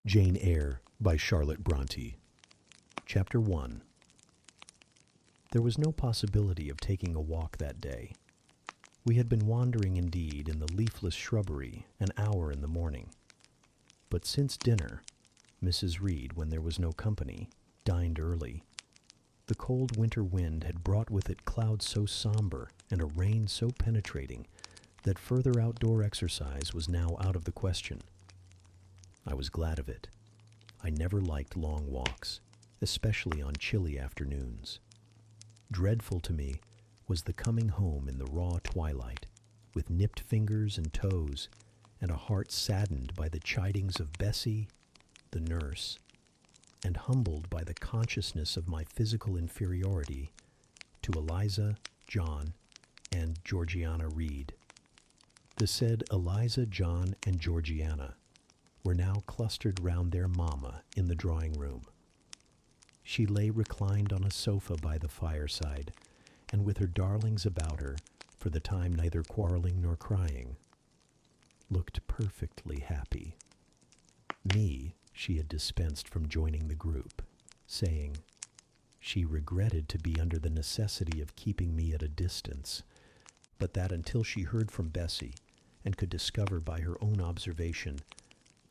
Jane Eyre by Charlotte Brontë. Chapter 1. There was no possibility of taking a walk that day. We had been wandering indeed in the leafless shrubbery an hour in the morning. But since dinner, Mrs. Reed, when there was no company, dined early. The cold winter wind had brought with it clouds so somber and a rain so penetrating that further outdoor exercise was now out of the question. I was glad of it. I never liked long walks, especially on chilly afternoons. Dreadful to me was the coming home in the raw twilight, with nipped fingers and toes, and a heart saddened by the chidings of Bessie, the nurse, and humbled by the consciousness of my physical inferiority to Eliza, John, and Georgiana Reed. The said Eliza, John, and Georgiana were now clustered round their mamma in the drawing-room. She lay reclined on a sofa by the fireside, and with her darlings about her, for the time neither quarreling nor crying, looked perfectly happy. Me she had dispensed from joining the group, saying she regretted to be under the necessity of keeping me at a distance, but that until she heard from Bessie, and could discover by her own observation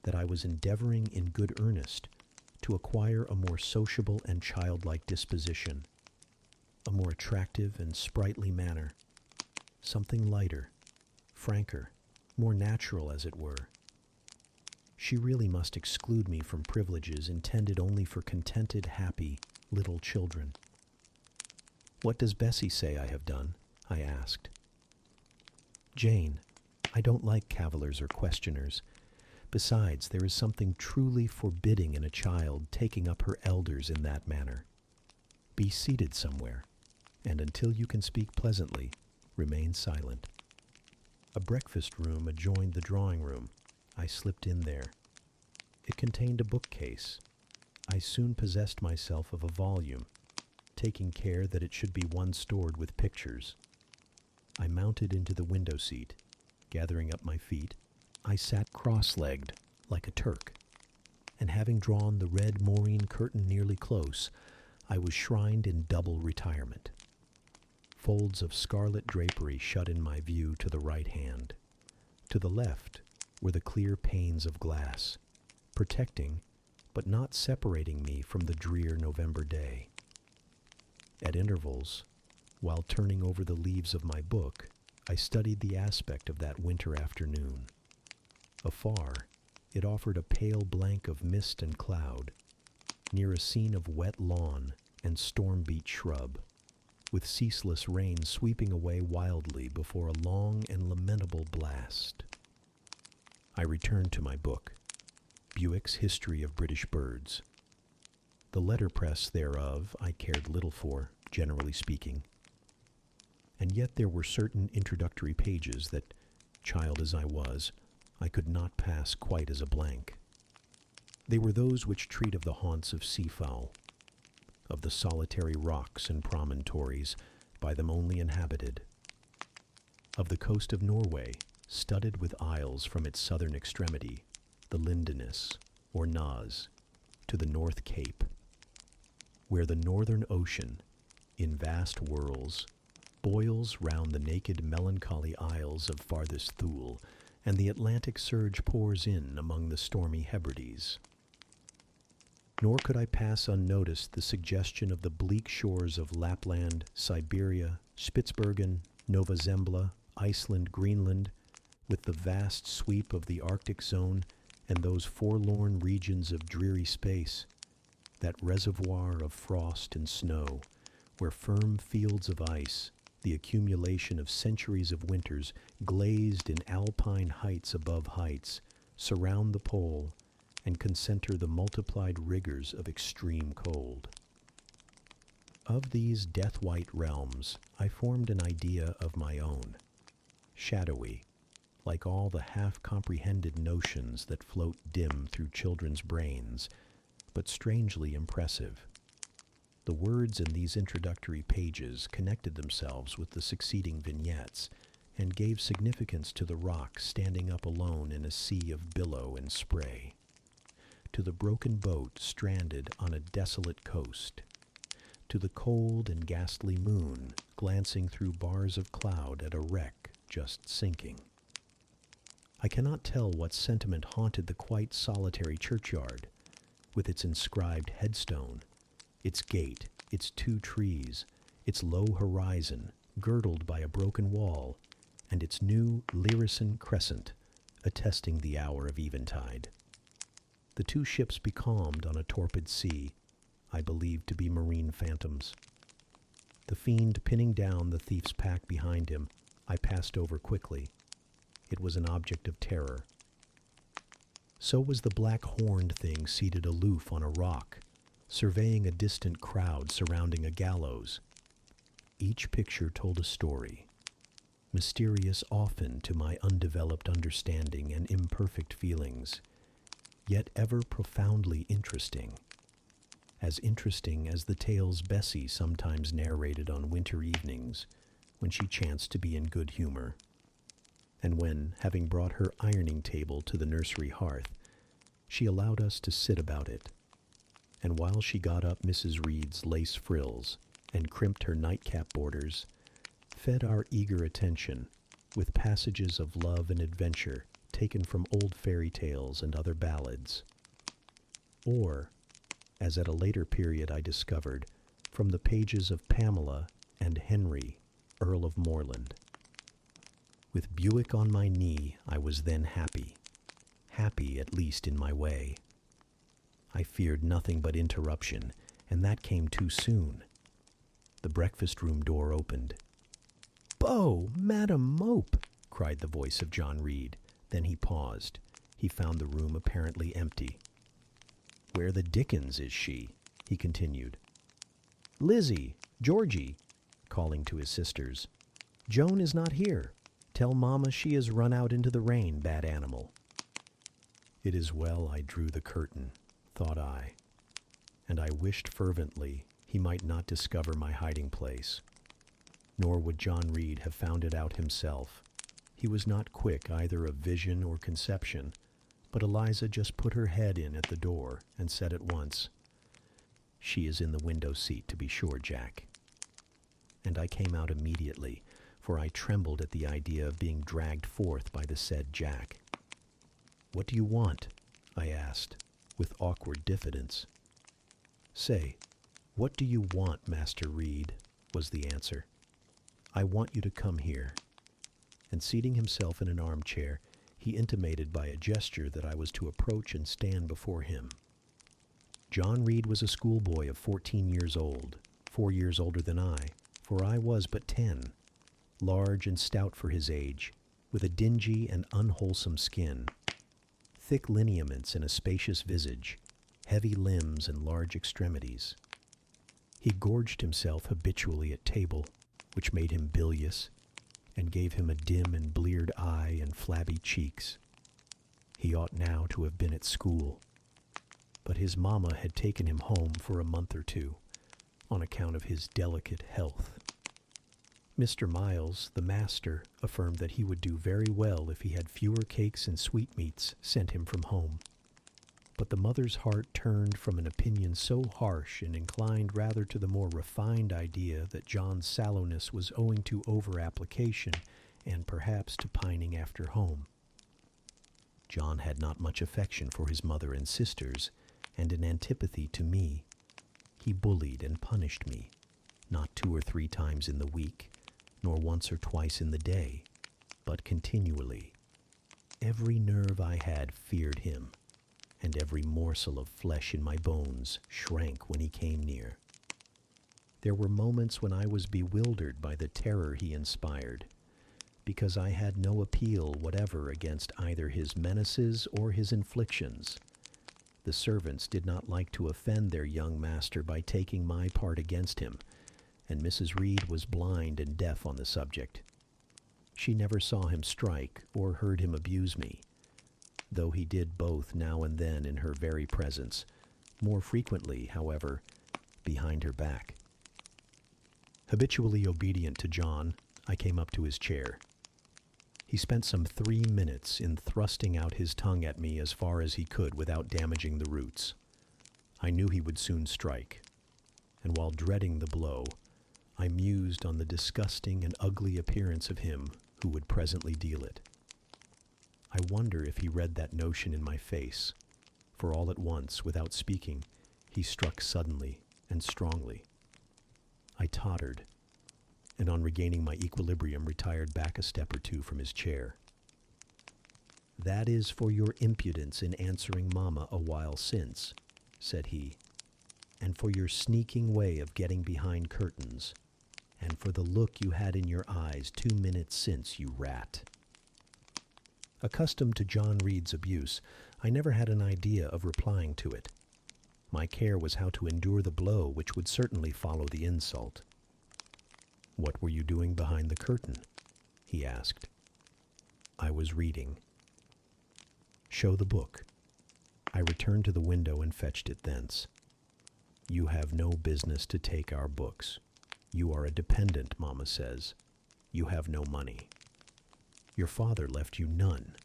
that I was endeavoring in good earnest to acquire a more sociable and childlike disposition, a more attractive and sprightly manner, something lighter, franker, more natural as it were. She really must exclude me from privileges intended only for contented, happy little children. "What does Bessie say I have done?" I asked. "Jane, I don't like cavillers or questioners. Besides, there is something truly forbidding in a child taking up her elders in that manner. Be seated somewhere, and until you can speak pleasantly, remain silent." A breakfast room adjoined the drawing-room. I slipped in there. It contained a bookcase. I soon possessed myself of a volume, taking care that it should be one stored with pictures. I mounted into the window seat. Gathering up my feet, I sat cross-legged, like a Turk, and having drawn the red moreen curtain nearly close, I was shrined in double retirement. Folds of scarlet drapery shut in my view to the right hand. To the left were the clear panes of glass, protecting but not separating me from the drear November day. At intervals, while turning over the leaves of my book, I studied the aspect of that winter afternoon. Afar, it offered a pale blank of mist and cloud, near a scene of wet lawn and storm-beat shrub, with ceaseless rain sweeping away wildly before a long and lamentable blast. I returned to my book, Bewick's History of British Birds. The letterpress thereof I cared little for, generally speaking, and yet there were certain introductory pages that, child as I was, I could not pass quite as a blank. They were those which treat of the haunts of seafowl, of the solitary rocks and promontories by them only inhabited, of the coast of Norway, studded with isles from its southern extremity, the Lindeness, or Naas, to the North Cape, where the northern ocean, in vast whirls, boils round the naked melancholy isles of farthest Thule, and the Atlantic surge pours in among the stormy Hebrides. Nor could I pass unnoticed the suggestion of the bleak shores of Lapland, Siberia, Spitzbergen, Nova Zembla, Iceland, Greenland, with the vast sweep of the Arctic zone and those forlorn regions of dreary space, that reservoir of frost and snow, where firm fields of ice, the accumulation of centuries of winters, glazed in alpine heights above heights, surround the pole and concentre the multiplied rigors of extreme cold. Of these death-white realms I formed an idea of my own, shadowy, like all the half-comprehended notions that float dim through children's brains, but strangely impressive. The words in these introductory pages connected themselves with the succeeding vignettes, and gave significance to the rock standing up alone in a sea of billow and spray, to to the broken boat stranded on a desolate coast, to the cold and ghastly moon glancing through bars of cloud at a wreck just sinking. I cannot tell what sentiment haunted the quite solitary churchyard, with its inscribed headstone, its gate, its 2 trees, its low horizon girdled by a broken wall, and its new Lyrisan crescent attesting the hour of eventide. The 2 ships becalmed on a torpid sea, I believed to be marine phantoms. The fiend pinning down the thief's pack behind him, I passed over quickly. It was an object of terror. So was the black-horned thing seated aloof on a rock, surveying a distant crowd surrounding a gallows. Each picture told a story, mysterious often to my undeveloped understanding and imperfect feelings, yet ever profoundly interesting. As interesting as the tales Bessie sometimes narrated on winter evenings when she chanced to be in good humor, and when, having brought her ironing table to the nursery hearth, she allowed us to sit about it, and while she got up Mrs. Reed's lace frills and crimped her nightcap borders, fed our eager attention with passages of love and adventure taken from old fairy tales and other ballads, or, as at a later period I discovered, from the pages of Pamela and Henry, Earl of Morland. With Buick on my knee, I was then happy at least in my way. I feared nothing but interruption, and that came too soon. The breakfast-room door opened. "Beau, Madam Mope!" cried the voice of John Reed. Then he paused. He found the room apparently empty. "Where the dickens is she?" he continued. "Lizzie, Georgie," calling to his sisters. "Joan is not here. Tell Mamma she has run out into the rain, bad animal." It is well I drew the curtain, thought I, and I wished fervently he might not discover my hiding place. Nor would John Reed have found it out himself. He was not quick either of vision or conception, but Eliza just put her head in at the door and said at once, "She is in the window seat, to be sure, Jack." And I came out immediately, for I trembled at the idea of being dragged forth by the said Jack. "What do you want?" I asked, with awkward diffidence. "Say, what do you want, Master Reed?" was the answer. "I want you to come here." And seating himself in an armchair, he intimated by a gesture that I was to approach and stand before him. John Reed was a schoolboy of 14 years old, 4 years older than I, for I was but 10, large and stout for his age, with a dingy and unwholesome skin, thick lineaments in a spacious visage, heavy limbs and large extremities. He gorged himself habitually at table, which made him bilious, and gave him a dim and bleared eye and flabby cheeks. He ought now to have been at school, but his mamma had taken him home for a month or 2, on account of his delicate health. Mr. Miles, the master, affirmed that he would do very well if he had fewer cakes and sweetmeats sent him from home. But the mother's heart turned from an opinion so harsh and inclined rather to the more refined idea that John's sallowness was owing to over-application and perhaps to pining after home. John had not much affection for his mother and sisters, and an antipathy to me. He bullied and punished me, not 2 or 3 times in the week, nor once or twice in the day, but continually. Every nerve I had feared him, and every morsel of flesh in my bones shrank when he came near. There were moments when I was bewildered by the terror he inspired, because I had no appeal whatever against either his menaces or his inflictions. The servants did not like to offend their young master by taking my part against him, and Mrs. Reed was blind and deaf on the subject. She never saw him strike or heard him abuse me, though he did both now and then in her very presence, more frequently, however, behind her back. Habitually obedient to John, I came up to his chair. He spent some 3 minutes in thrusting out his tongue at me as far as he could without damaging the roots. I knew he would soon strike, and while dreading the blow, I mused on the disgusting and ugly appearance of him who would presently deal it. I wonder if he read that notion in my face, for all at once, without speaking, he struck suddenly and strongly. I tottered, and on regaining my equilibrium retired back a step or two from his chair. "That is for your impudence in answering Mamma a while since," said he, "and for your sneaking way of getting behind curtains, and for the look you had in your eyes 2 minutes since, you rat." Accustomed to John Reed's abuse, I never had an idea of replying to it. My care was how to endure the blow which would certainly follow the insult. "What were you doing behind the curtain?" he asked. "I was reading." "Show the book." I returned to the window and fetched it thence. "You have no business to take our books. You are a dependent, Mamma says. You have no money. Your father left you none.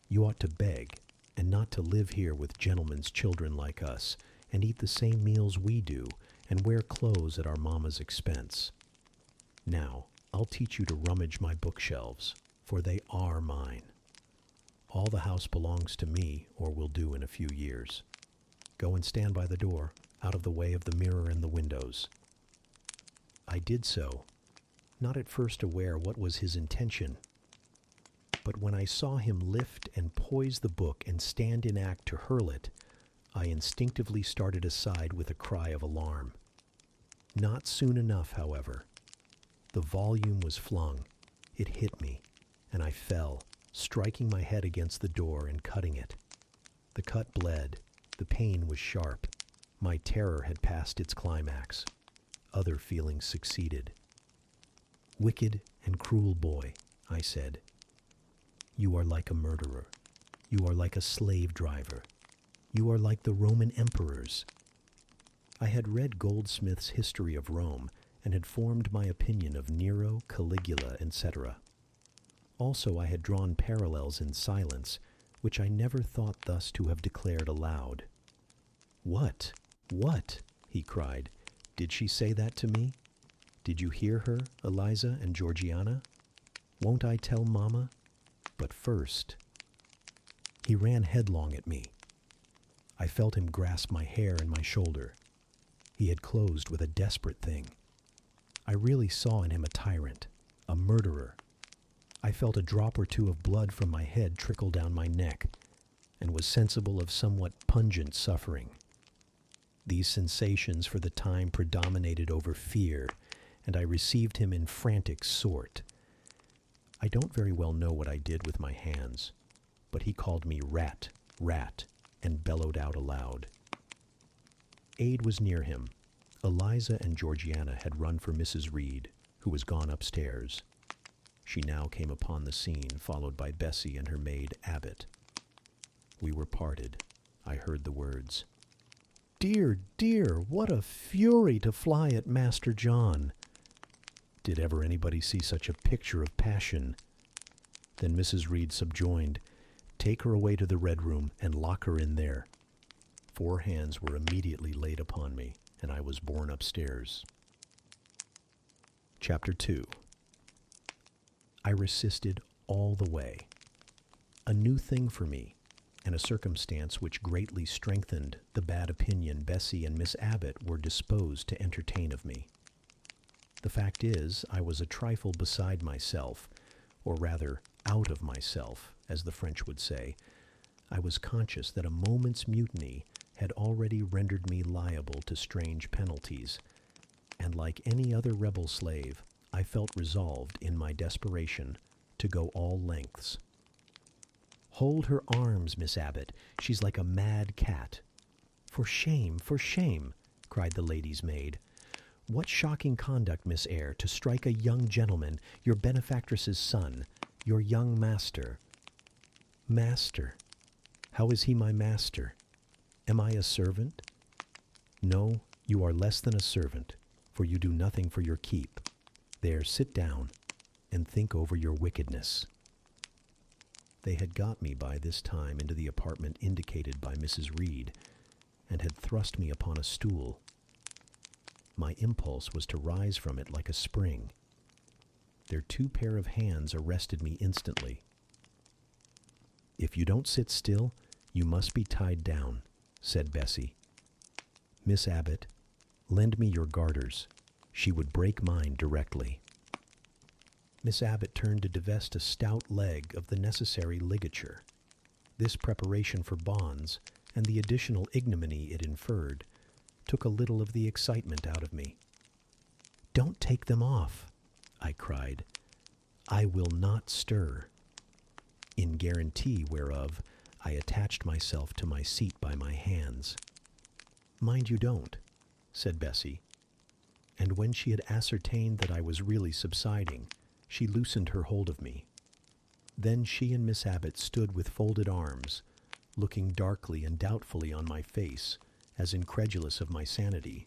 You ought to beg, and not to live here with gentlemen's children like us, and eat the same meals we do, and wear clothes at our mamma's expense. Now, I'll teach you to rummage my bookshelves, for they are mine. All the house belongs to me, or will do in a few years. Go and stand by the door, out of the way of the mirror and the windows." I did so, not at first aware what was his intention, but when I saw him lift and poise the book and stand in act to hurl it, I instinctively started aside with a cry of alarm. Not soon enough, however. The volume was flung, it hit me, and I fell, striking my head against the door and cutting it. The cut bled, the pain was sharp, my terror had passed its climax. Other feelings succeeded. "Wicked and cruel boy," I said. "You are like a murderer. You are like a slave driver. You are like the Roman emperors." I had read Goldsmith's History of Rome and had formed my opinion of Nero, Caligula, etc. Also I had drawn parallels in silence, which I never thought thus to have declared aloud. "What? What?" he cried. "Did she say that to me? Did you hear her, Eliza and Georgiana? Won't I tell Mamma? But first—" He ran headlong at me. I felt him grasp my hair and my shoulder. He had closed with a desperate thing. I really saw in him a tyrant, a murderer. I felt a drop or two of blood from my head trickle down my neck, and was sensible of somewhat pungent suffering. These sensations for the time predominated over fear, and I received him in frantic sort. I don't very well know what I did with my hands, but he called me rat, rat, and bellowed out aloud. Aid was near him. Eliza and Georgiana had run for Mrs. Reed, who was gone upstairs. She now came upon the scene, followed by Bessie and her maid Abbott. We were parted. I heard the words, "Dear, dear, what a fury to fly at Master John!" Did ever anybody see such a picture of passion? Then Mrs. Reed subjoined, "Take her away to the Red Room and lock her in there." 4 hands were immediately laid upon me, and I was borne upstairs. Chapter 2. I resisted all the way. A new thing for me, and a circumstance which greatly strengthened the bad opinion Bessie and Miss Abbott were disposed to entertain of me. The fact is, I was a trifle beside myself, or rather out of myself, as the French would say. I was conscious that a moment's mutiny had already rendered me liable to strange penalties, and like any other rebel slave, I felt resolved, in my desperation, to go all lengths. "Hold her arms, Miss Abbott. She's like a mad cat." For shame, cried the lady's maid. "What shocking conduct, Miss Eyre, to strike a young gentleman, your benefactress's son, your young master." "Master? How is he my master? Am I a servant?" "No, you are less than a servant, for you do nothing for your keep. There, sit down, and think over your wickedness." They had got me by this time into the apartment indicated by Mrs. Reed, and had thrust me upon a stool. My impulse was to rise from it like a spring. Their 2 pair of hands arrested me instantly. "If you don't sit still, you must be tied down," said Bessie. "Miss Abbott, lend me your garters. She would break mine directly." Miss Abbott turned to divest a stout leg of the necessary ligature. This preparation for bonds, and the additional ignominy it inferred, took a little of the excitement out of me. "Don't take them off," I cried. "I will not stir," in guarantee whereof I attached myself to my seat by my hands. "Mind you don't," said Bessie, and when she had ascertained that I was really subsiding, she loosened her hold of me. Then she and Miss Abbott stood with folded arms, looking darkly and doubtfully on my face, as incredulous of my sanity.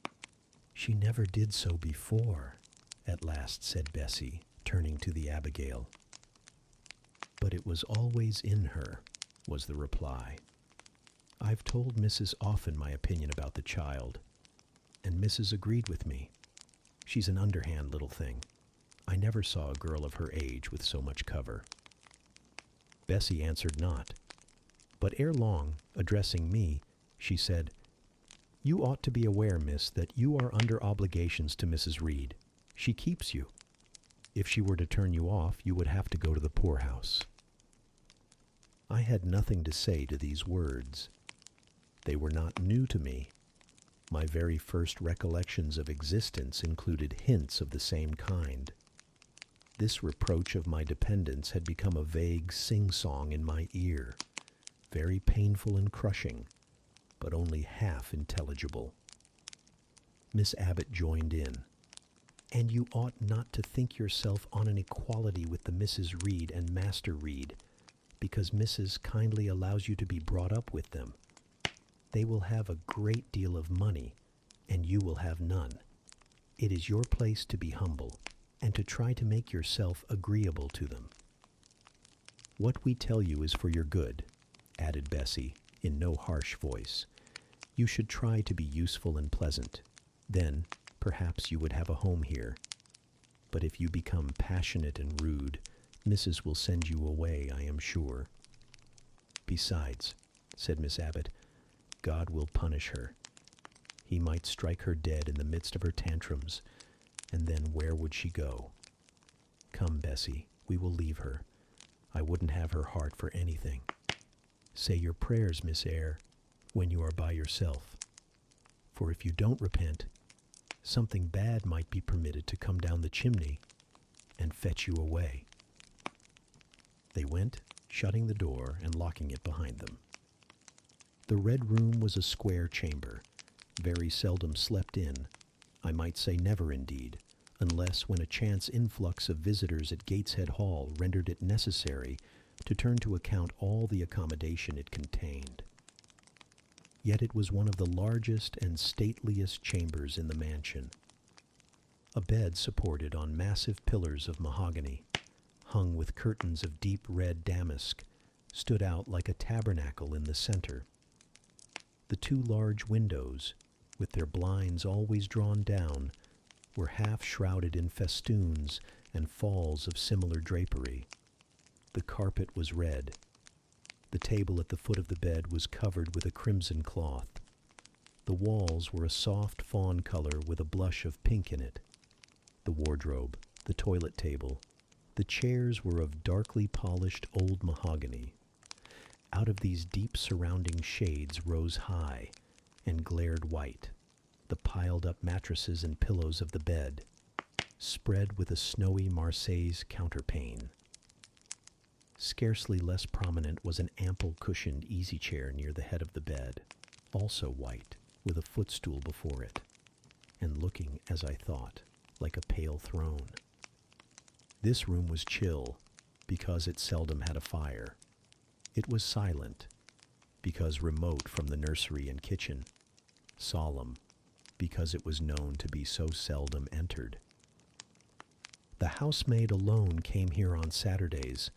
"She never did so before," at last said Bessie, turning to the Abigail. "But it was always in her," was the reply. "I've told Mrs. often my opinion about the child, and Mrs. agreed with me. She's an underhand little thing. I never saw a girl of her age with so much cover." Bessie answered not, but ere long, addressing me, she said, "You ought to be aware, miss, that you are under obligations to Mrs. Reed. She keeps you. If she were to turn you off, you would have to go to the poorhouse." I had nothing to say to these words. They were not new to me. My very first recollections of existence included hints of the same kind. This reproach of my dependence had become a vague sing-song in my ear, very painful and crushing, but only half intelligible. Miss Abbott joined in. "And you ought not to think yourself on an equality with the Mrs. Reed and Master Reed, because Mrs. kindly allows you to be brought up with them. They will have a great deal of money, and you will have none. It is your place to be humble, and to try to make yourself agreeable to them." "What we tell you is for your good," added Bessie, in no harsh voice. "You should try to be useful and pleasant. Then, perhaps you would have a home here. But if you become passionate and rude, Mrs. will send you away, I am sure." "Besides," said Miss Abbott, "God will punish her. He might strike her dead in the midst of her tantrums, and then where would she go? Come, Bessie, we will leave her. I wouldn't have her heart for anything. Say your prayers, Miss Eyre, when you are by yourself. For if you don't repent, something bad might be permitted to come down the chimney and fetch you away." They went, shutting the door and locking it behind them. The Red Room was a square chamber, very seldom slept in, I might say never indeed, unless when a chance influx of visitors at Gateshead Hall rendered it necessary to turn to account all the accommodation it contained. Yet it was one of the largest and stateliest chambers in the mansion. A bed supported on massive pillars of mahogany, hung with curtains of deep red damask, stood out like a tabernacle in the center. The 2 large windows, with their blinds always drawn down, were half shrouded in festoons and falls of similar drapery. The carpet was red. The table at the foot of the bed was covered with a crimson cloth. The walls were a soft fawn color with a blush of pink in it. The wardrobe, the toilet table, the chairs were of darkly polished old mahogany. Out of these deep surrounding shades rose high and glared white the piled-up mattresses and pillows of the bed, spread with a snowy Marseilles counterpane. Scarcely less prominent was an ample cushioned easy-chair near the head of the bed, also white, with a footstool before it, and looking, as I thought, like a pale throne. This room was chill, because it seldom had a fire. It was silent, because remote from the nursery and kitchen, solemn, because it was known to be so seldom entered. The housemaid alone came here on Saturdays,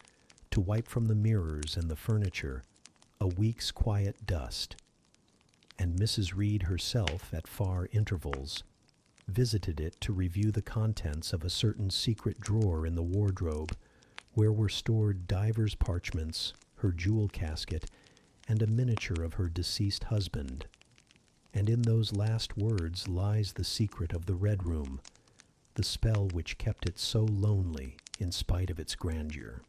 to wipe from the mirrors and the furniture a week's quiet dust, and Mrs. Reed herself, at far intervals, visited it to review the contents of a certain secret drawer in the wardrobe, where were stored divers parchments, her jewel casket, and a miniature of her deceased husband. And in those last words lies the secret of the Red Room, the spell which kept it so lonely in spite of its grandeur.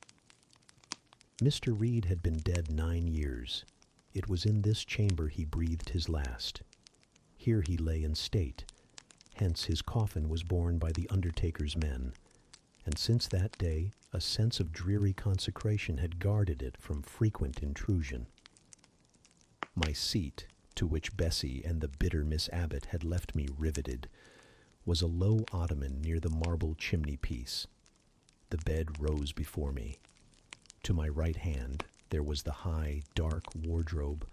Mr. Reed had been dead 9 years. It was in this chamber he breathed his last. Here he lay in state, hence his coffin was borne by the undertaker's men, and since that day a sense of dreary consecration had guarded it from frequent intrusion. My seat, to which Bessie and the bitter Miss Abbott had left me riveted, was a low ottoman near the marble chimney-piece. The bed rose before me. To my right hand there was the high, dark wardrobe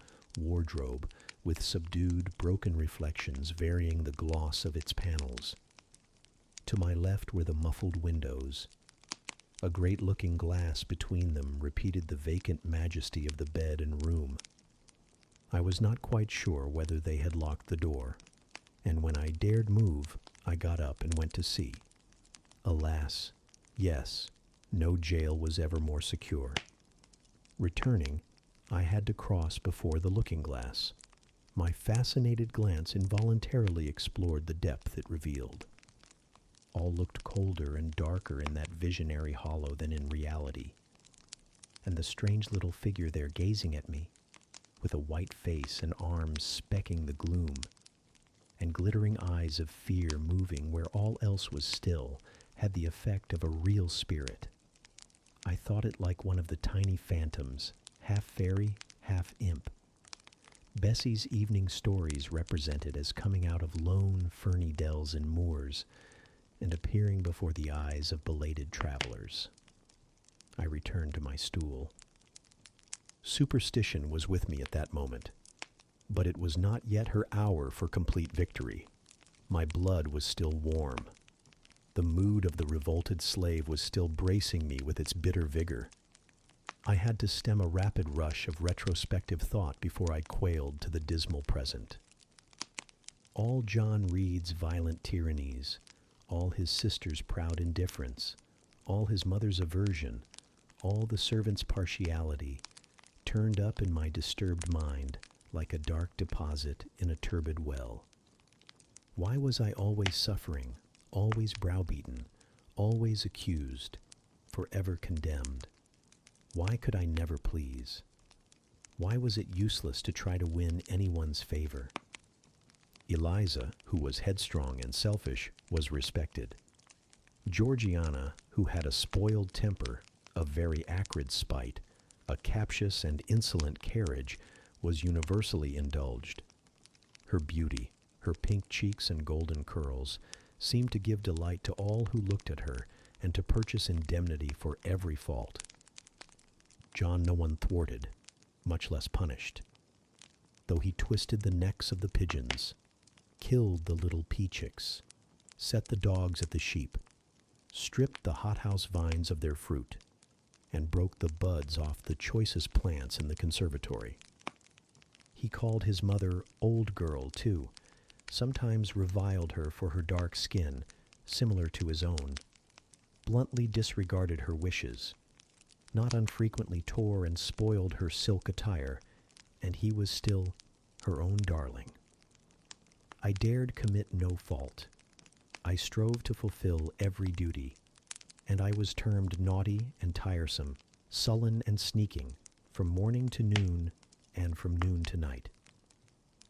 with subdued, broken reflections varying the gloss of its panels. To my left were the muffled windows. A great looking glass between them repeated the vacant majesty of the bed and room. I was not quite sure whether they had locked the door, and when I dared move, I got up and went to see. Alas, yes, no jail was ever more secure. Returning, I had to cross before the looking-glass. My fascinated glance involuntarily explored the depth it revealed. All looked colder and darker in that visionary hollow than in reality. And the strange little figure there gazing at me, with a white face and arms specking the gloom, and glittering eyes of fear moving where all else was still, had the effect of a real spirit. I thought it like one of the tiny phantoms, half fairy, half imp. Bessie's evening stories represented as coming out of lone, ferny dells and moors, and appearing before the eyes of belated travelers. I returned to my stool. Superstition was with me at that moment, but it was not yet her hour for complete victory. My blood was still warm. The mood of the revolted slave was still bracing me with its bitter vigor. I had to stem a rapid rush of retrospective thought before I quailed to the dismal present. All John Reed's violent tyrannies, all his sister's proud indifference, all his mother's aversion, all the servant's partiality, turned up in my disturbed mind like a dark deposit in a turbid well. Why was I always suffering, always browbeaten, always accused, forever condemned? Why could I never please? Why was it useless to try to win anyone's favor? Eliza, who was headstrong and selfish, was respected. Georgiana, who had a spoiled temper, a very acrid spite, a captious and insolent carriage, was universally indulged. Her beauty, her pink cheeks and golden curls, seemed to give delight to all who looked at her, and to purchase indemnity for every fault. John no one thwarted, much less punished. Though he twisted the necks of the pigeons, killed the little pea-chicks, set the dogs at the sheep, stripped the hothouse vines of their fruit, and broke the buds off the choicest plants in the conservatory. He called his mother old girl, too, sometimes reviled her for her dark skin, similar to his own, bluntly disregarded her wishes, not unfrequently tore and spoiled her silk attire, and he was still her own darling. I dared commit no fault. I strove to fulfill every duty, and I was termed naughty and tiresome, sullen and sneaking, from morning to noon and from noon to night.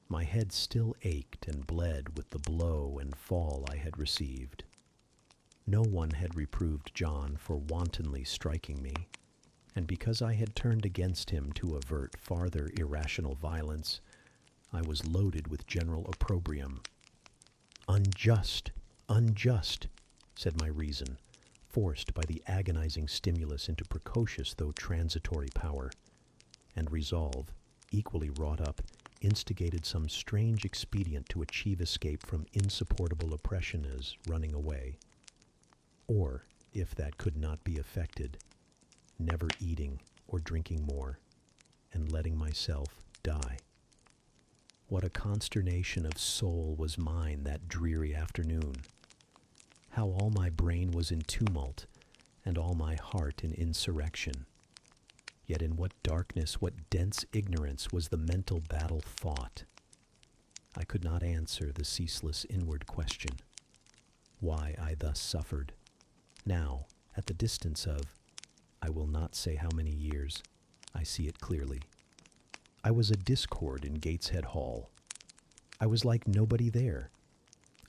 My head still ached and bled with the blow and fall I had received. No one had reproved John for wantonly striking me, and because I had turned against him to avert farther irrational violence, I was loaded with general opprobrium. Unjust, unjust, said my reason, forced by the agonizing stimulus into precocious though transitory power, and resolve, equally wrought up, instigated some strange expedient to achieve escape from insupportable oppression as running away. Or, if that could not be effected, never eating or drinking more, and letting myself die. What a consternation of soul was mine that dreary afternoon. How all my brain was in tumult, and all my heart in insurrection. Yet in what darkness, what dense ignorance was the mental battle fought. I could not answer the ceaseless inward question, why I thus suffered. Now, at the distance of, I will not say how many years, I see it clearly. I was a discord in Gateshead Hall. I was like nobody there.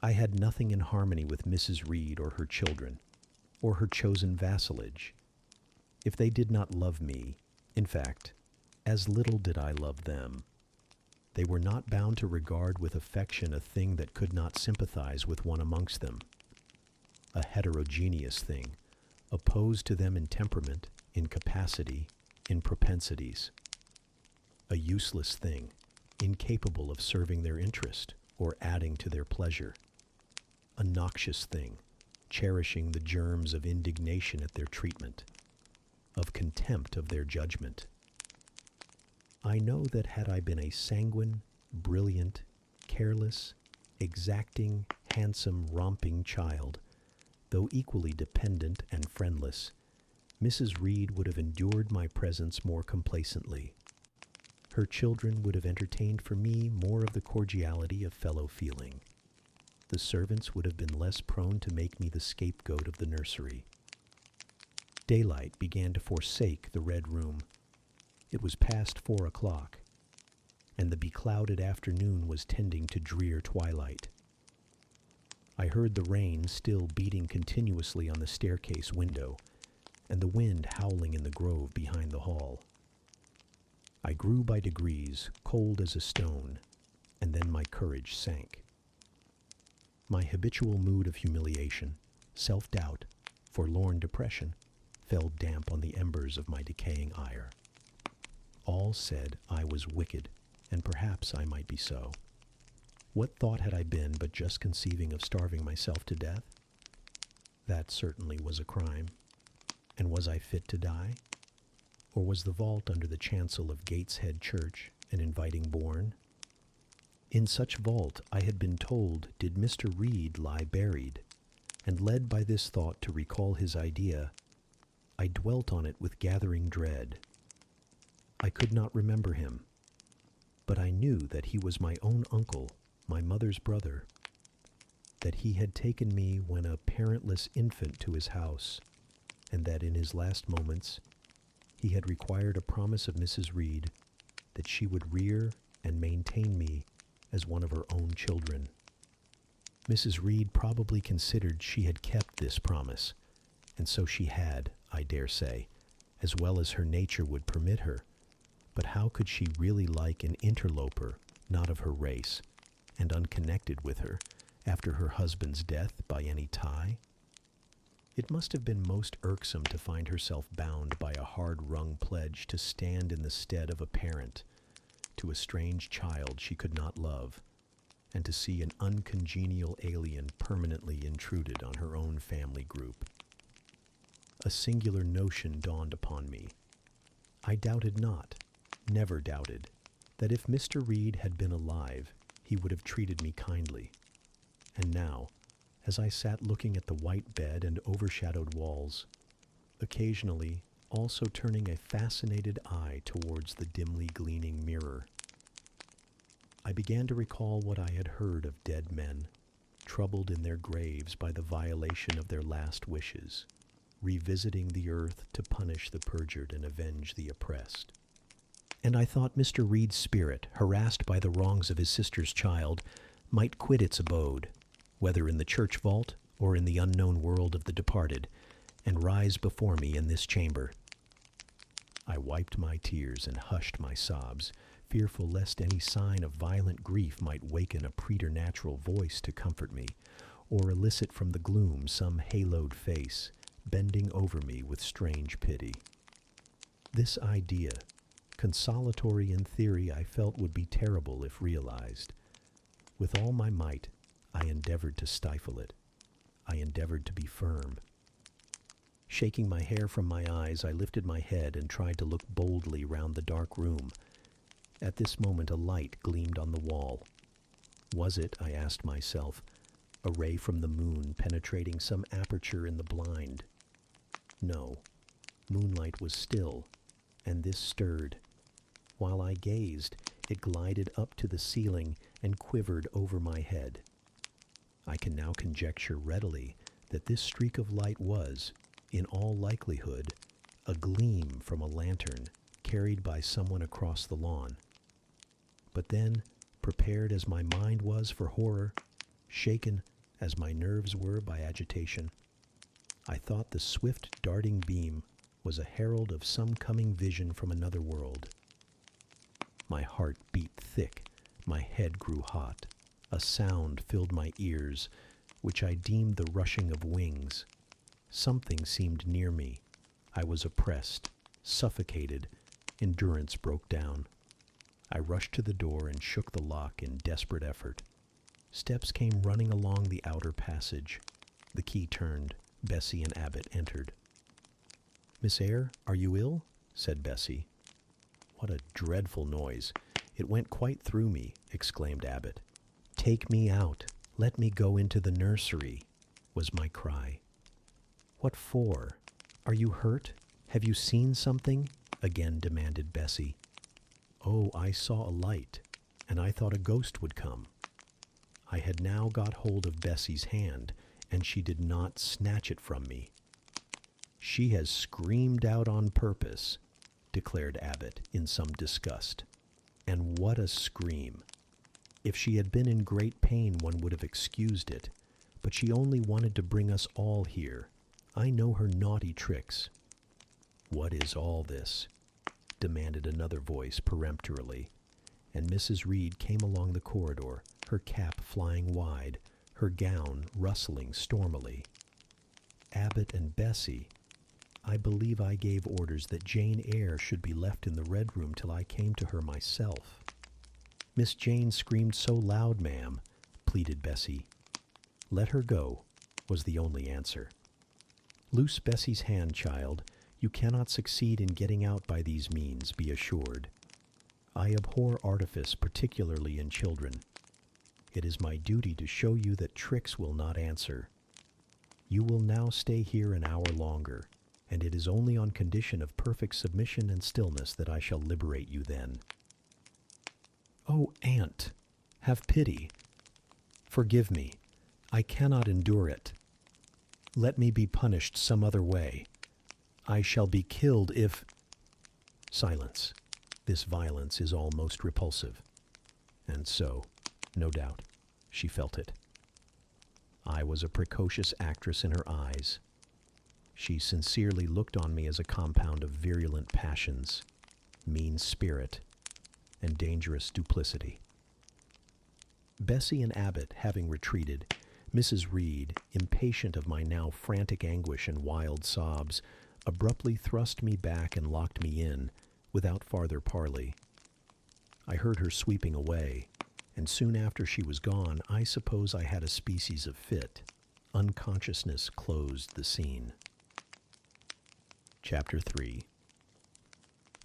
I had nothing in harmony with Mrs. Reed or her children, or her chosen vassalage. If they did not love me, in fact, as little did I love them. They were not bound to regard with affection a thing that could not sympathize with one amongst them, a heterogeneous thing, opposed to them in temperament, in capacity, in propensities, a useless thing, incapable of serving their interest or adding to their pleasure, a noxious thing, cherishing the germs of indignation at their treatment, of contempt of their judgment. I know that had I been a sanguine, brilliant, careless, exacting, handsome, romping child, though equally dependent and friendless, Mrs. Reed would have endured my presence more complacently. Her children would have entertained for me more of the cordiality of fellow feeling. The servants would have been less prone to make me the scapegoat of the nursery. Daylight began to forsake the red room. It was past 4 o'clock, and the beclouded afternoon was tending to drear twilight. I heard the rain still beating continuously on the staircase window, and the wind howling in the grove behind the hall. I grew by degrees cold as a stone, and then my courage sank. My habitual mood of humiliation, self-doubt, forlorn depression, fell damp on the embers of my decaying ire. All said I was wicked, and perhaps I might be so. What thought had I been but just conceiving of starving myself to death? That certainly was a crime. And was I fit to die? Or was the vault under the chancel of Gateshead Church an inviting bourne? In such vault, I had been told, did Mr. Reed lie buried, and led by this thought to recall his idea, I dwelt on it with gathering dread. I could not remember him, but I knew that he was my own uncle, my mother's brother, that he had taken me when a parentless infant to his house, and that in his last moments he had required a promise of Mrs. Reed that she would rear and maintain me as one of her own children. Mrs. Reed probably considered she had kept this promise, and so she had, I dare say, as well as her nature would permit her. But how could she really like an interloper not of her race, and unconnected with her, after her husband's death by any tie? It must have been most irksome to find herself bound by a hard-wrung pledge to stand in the stead of a parent to a strange child she could not love, and to see an uncongenial alien permanently intruded on her own family group. A singular notion dawned upon me. I doubted not, never doubted, that if Mr. Reed had been alive, he would have treated me kindly. And now, as I sat looking at the white bed and overshadowed walls, occasionally also turning a fascinated eye towards the dimly gleaming mirror, I began to recall what I had heard of dead men, troubled in their graves by the violation of their last wishes, revisiting the earth to punish the perjured and avenge the oppressed. And I thought Mr. Reed's spirit, harassed by the wrongs of his sister's child, might quit its abode, whether in the church vault or in the unknown world of the departed, and rise before me in this chamber. I wiped my tears and hushed my sobs, fearful lest any sign of violent grief might waken a preternatural voice to comfort me, or elicit from the gloom some haloed face, bending over me with strange pity. This idea, consolatory in theory, I felt would be terrible if realized. With all my might, I endeavored to stifle it. I endeavored to be firm. Shaking my hair from my eyes, I lifted my head and tried to look boldly round the dark room. At this moment a light gleamed on the wall. Was it, I asked myself, a ray from the moon penetrating some aperture in the blind? No. Moonlight was still, and this stirred. While I gazed, it glided up to the ceiling and quivered over my head. I can now conjecture readily that this streak of light was, in all likelihood, a gleam from a lantern carried by someone across the lawn. But then, prepared as my mind was for horror, shaken as my nerves were by agitation, I thought the swift darting beam was a herald of some coming vision from another world. My heart beat thick, my head grew hot. A sound filled my ears, which I deemed the rushing of wings. Something seemed near me. I was oppressed, suffocated. Endurance broke down. I rushed to the door and shook the lock in desperate effort. Steps came running along the outer passage. The key turned. Bessie and Abbott entered. "Miss Eyre, are you ill?" said Bessie. "What a dreadful noise! It went quite through me," exclaimed Abbott. "Take me out. Let me go into the nursery," was my cry. "What for? Are you hurt? Have you seen something?" again demanded Bessie. "Oh, I saw a light, and I thought a ghost would come." I had now got hold of Bessie's hand, and she did not snatch it from me. "She has screamed out on purpose," declared Abbott in some disgust. "And what a scream! If she had been in great pain, one would have excused it, but she only wanted to bring us all here. I know her naughty tricks." "What is all this?" demanded another voice peremptorily, and Mrs. Reed came along the corridor, her cap flying wide, her gown rustling stormily. "Abbott and Bessie, I believe I gave orders that Jane Eyre should be left in the Red Room till I came to her myself." "Miss Jane screamed so loud, ma'am," pleaded Bessie. "Let her go," was the only answer. "Loose Bessie's hand, child. You cannot succeed in getting out by these means, be assured. I abhor artifice, particularly in children. It is my duty to show you that tricks will not answer. You will now stay here an hour longer, and it is only on condition of perfect submission and stillness that I shall liberate you then." "Oh, Aunt, have pity. Forgive me. I cannot endure it. Let me be punished some other way. I shall be killed if—" Silence. This violence is all most repulsive. And so, no doubt, she felt it. I was a precocious actress in her eyes. She sincerely looked on me as a compound of virulent passions, mean spirit, and dangerous duplicity. Bessie and Abbott having retreated, Mrs. Reed, impatient of my now frantic anguish and wild sobs, abruptly thrust me back and locked me in, without farther parley. I heard her sweeping away, and soon after she was gone, I suppose I had a species of fit. Unconsciousness closed the scene. Chapter 3.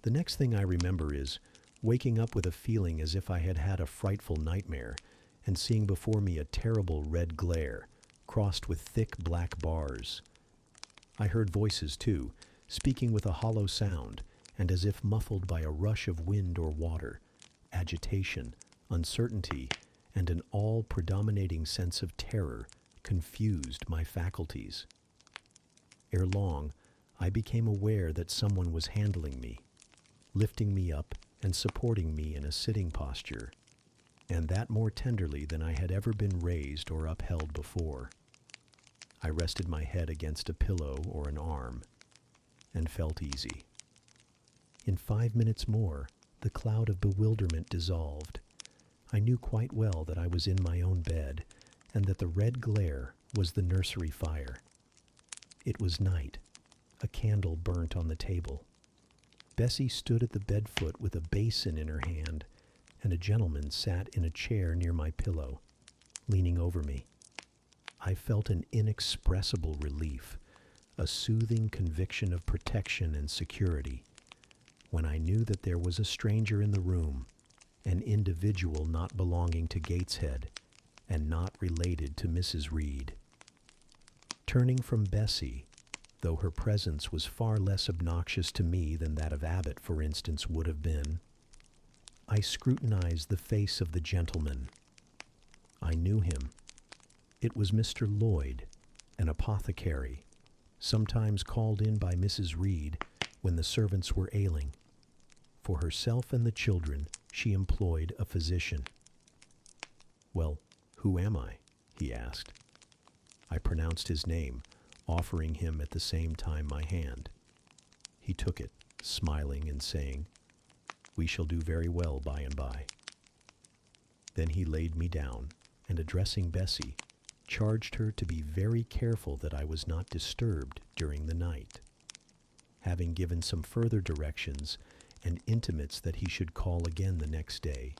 The next thing I remember is waking up with a feeling as if I had had a frightful nightmare, and seeing before me a terrible red glare, crossed with thick black bars. I heard voices, too, speaking with a hollow sound, and as if muffled by a rush of wind or water. Agitation, uncertainty, and an all-predominating sense of terror confused my faculties. Ere long, I became aware that someone was handling me, lifting me up and supporting me in a sitting posture, and that more tenderly than I had ever been raised or upheld before. I rested my head against a pillow or an arm, and felt easy. In 5 minutes more, the cloud of bewilderment dissolved. I knew quite well that I was in my own bed, and that the red glare was the nursery fire. It was night. A candle burnt on the table. Bessie stood at the bed foot with a basin in her hand, and a gentleman sat in a chair near my pillow, leaning over me. I felt an inexpressible relief, a soothing conviction of protection and security, when I knew that there was a stranger in the room, an individual not belonging to Gateshead and not related to Mrs. Reed. Turning from Bessie, though her presence was far less obnoxious to me than that of Abbot, for instance, would have been, I scrutinized the face of the gentleman. I knew him. It was Mr. Lloyd, an apothecary, sometimes called in by Mrs. Reed when the servants were ailing. For herself and the children, she employed a physician. "Well, who am I?" he asked. I pronounced his name, offering him at the same time my hand. He took it, smiling and saying, "We shall do very well by and by." Then he laid me down, and addressing Bessie, charged her to be very careful that I was not disturbed during the night. Having given some further directions and intimates that he should call again the next day,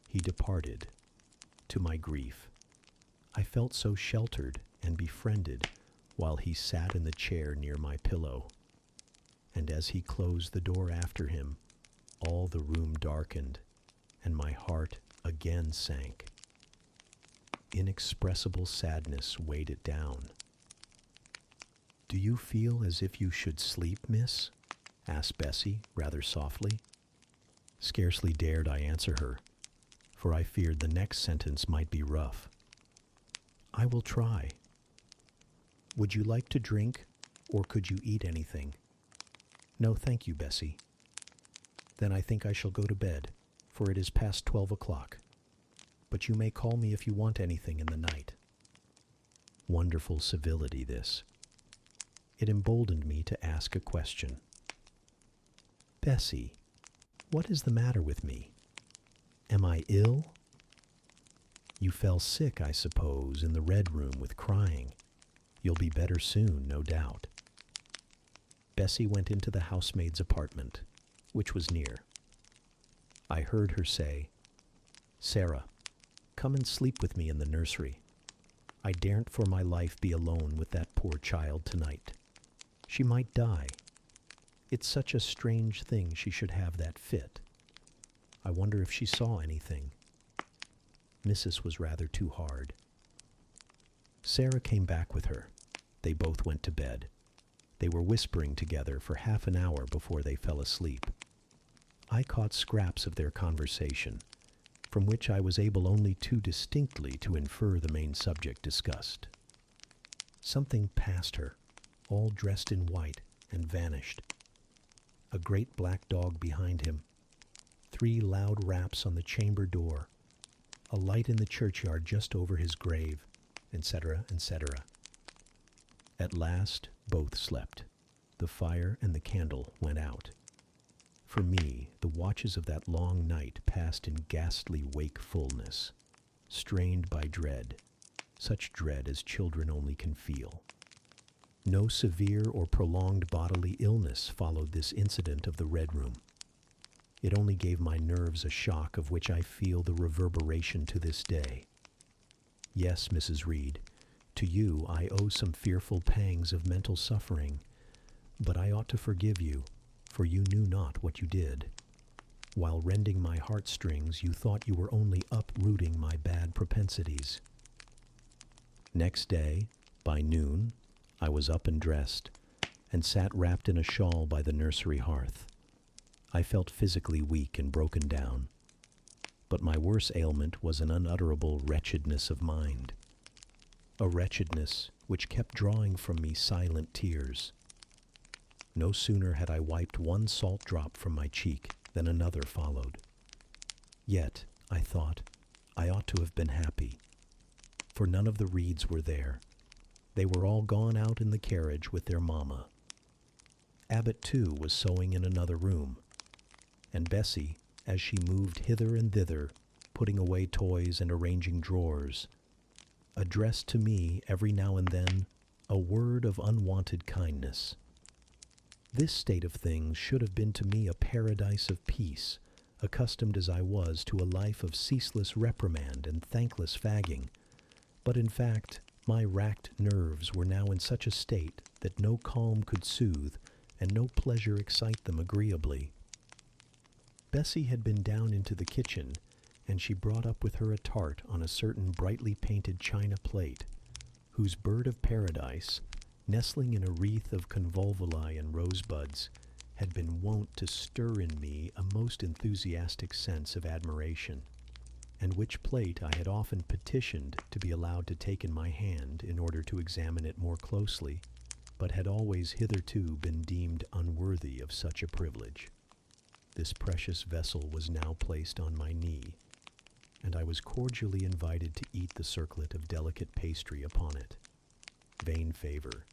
he departed. To my grief, I felt so sheltered and befriended while he sat in the chair near my pillow, and as he closed the door after him, all the room darkened, and my heart again sank. Inexpressible sadness weighed it down. "Do you feel as if you should sleep, miss?" asked Bessie, rather softly. Scarcely dared I answer her, for I feared the next sentence might be rough. "I will try. Would you like to drink, or could you eat anything?" "No, thank you, Bessie." "Then I think I shall go to bed, for it is past 12 o'clock. But you may call me if you want anything in the night." Wonderful civility, this. It emboldened me to ask a question. "Bessie, what is the matter with me? Am I ill?" "You fell sick, I suppose, in the Red Room with crying. You'll be better soon, no doubt." Bessie went into the housemaid's apartment, which was near. I heard her say, "Sarah, come and sleep with me in the nursery. I daren't for my life be alone with that poor child tonight. She might die. It's such a strange thing she should have that fit. I wonder if she saw anything." Mrs. was rather too hard. Sarah came back with her. They both went to bed. They were whispering together for half an hour before they fell asleep. I caught scraps of their conversation, from which I was able only too distinctly to infer the main subject discussed. Something passed her, all dressed in white, and vanished. A great black dog behind him, 3 loud raps on the chamber door, a light in the churchyard just over his grave, etc., etc. At last, both slept. The fire and the candle went out. For me, the watches of that long night passed in ghastly wakefulness, strained by dread, such dread as children only can feel. No severe or prolonged bodily illness followed this incident of the Red Room. It only gave my nerves a shock of which I feel the reverberation to this day. Yes, Mrs. Reed, to you I owe some fearful pangs of mental suffering, but I ought to forgive you, for you knew not what you did. While rending my heartstrings, you thought you were only uprooting my bad propensities. Next day, by noon, I was up and dressed, and sat wrapped in a shawl by the nursery hearth. I felt physically weak and broken down, but my worse ailment was an unutterable wretchedness of mind, a wretchedness which kept drawing from me silent tears. No sooner had I wiped one salt drop from my cheek than another followed. Yet, I thought, I ought to have been happy, for none of the Reeds were there. They were all gone out in the carriage with their mamma. Abbot, too, was sewing in another room, and Bessie, as she moved hither and thither, putting away toys and arranging drawers, addressed to me every now and then a word of unwonted kindness. This state of things should have been to me a paradise of peace, accustomed as I was to a life of ceaseless reprimand and thankless fagging, but in fact My racked nerves were now in such a state that no calm could soothe and no pleasure excite them agreeably. Bessie had been down into the kitchen, and she brought up with her a tart on a certain brightly painted china plate, whose bird of paradise, nestling in a wreath of convolvuli and rosebuds, had been wont to stir in me a most enthusiastic sense of admiration, and which plate I had often petitioned to be allowed to take in my hand in order to examine it more closely, but had always hitherto been deemed unworthy of such a privilege. This precious vessel was now placed on my knee, and I was cordially invited to eat the circlet of delicate pastry upon it. Vain favor,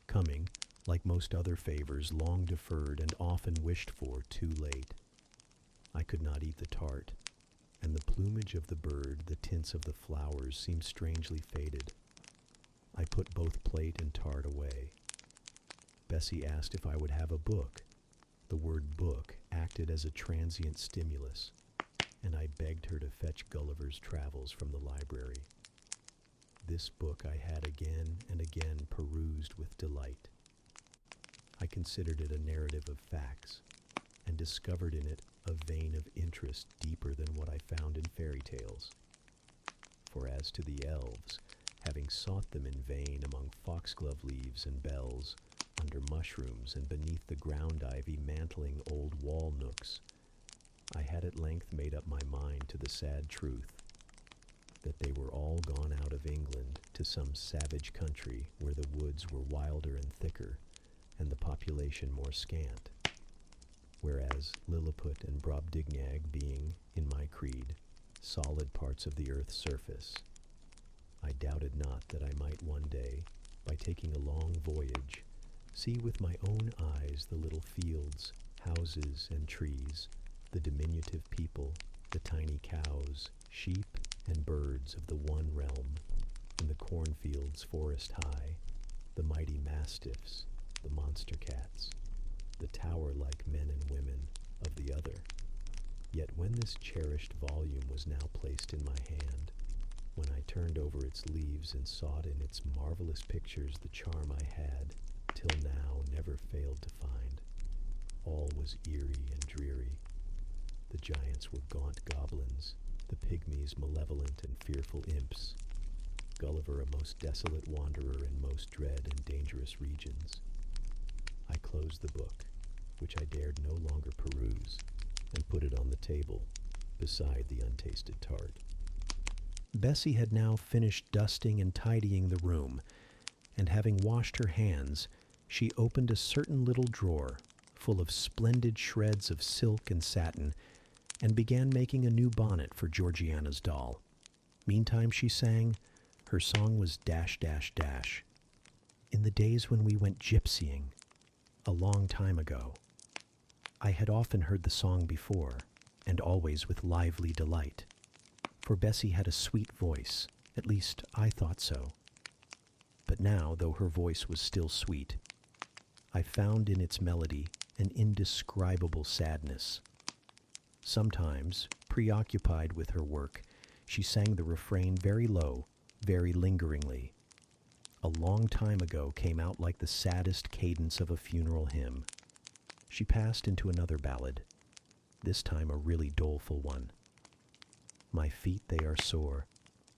coming, like most other favors, long deferred and often wished for too late. I could not eat the tart, and the plumage of the bird, the tints of the flowers, seemed strangely faded. I put both plate and tart away. Bessie asked if I would have a book. The word book acted as a transient stimulus, and I begged her to fetch Gulliver's Travels from the library. This book I had again and again perused with delight. I considered it a narrative of facts, and discovered in it a vein of interest deeper than what I found in fairy tales. For as to the elves, having sought them in vain among foxglove leaves and bells, under mushrooms and beneath the ground ivy mantling old wall nooks, I had at length made up my mind to the sad truth that they were all gone out of England to some savage country where the woods were wilder and thicker, and the population more scant, whereas Lilliput and Brobdingnag being, in my creed, solid parts of the earth's surface, I doubted not that I might one day, by taking a long voyage, see with my own eyes the little fields, houses, and trees, the diminutive people, the tiny cows, sheep, and birds of the one realm, and the cornfields forest high, the mighty mastiffs, the monster cats, the tower-like men and women of the other. Yet when this cherished volume was now placed in my hand, when I turned over its leaves and sought in its marvelous pictures the charm I had, till now, never failed to find, all was eerie and dreary. The giants were gaunt goblins, the pygmies malevolent and fearful imps, Gulliver a most desolate wanderer in most dread and dangerous regions. I closed the book, which I dared no longer peruse, and put it on the table, beside the untasted tart. Bessie had now finished dusting and tidying the room, and having washed her hands, she opened a certain little drawer, full of splendid shreds of silk and satin, and began making a new bonnet for Georgiana's doll. Meantime she sang. Her song was dash, dash, dash. In the days when we went gypsying, a long time ago. I had often heard the song before, and always with lively delight, for Bessie had a sweet voice, at least I thought so. But now, though her voice was still sweet, I found in its melody an indescribable sadness. Sometimes, preoccupied with her work, she sang the refrain very low, very lingeringly. A long time ago came out like the saddest cadence of a funeral hymn. She passed into another ballad, this time a really doleful one. My feet they are sore,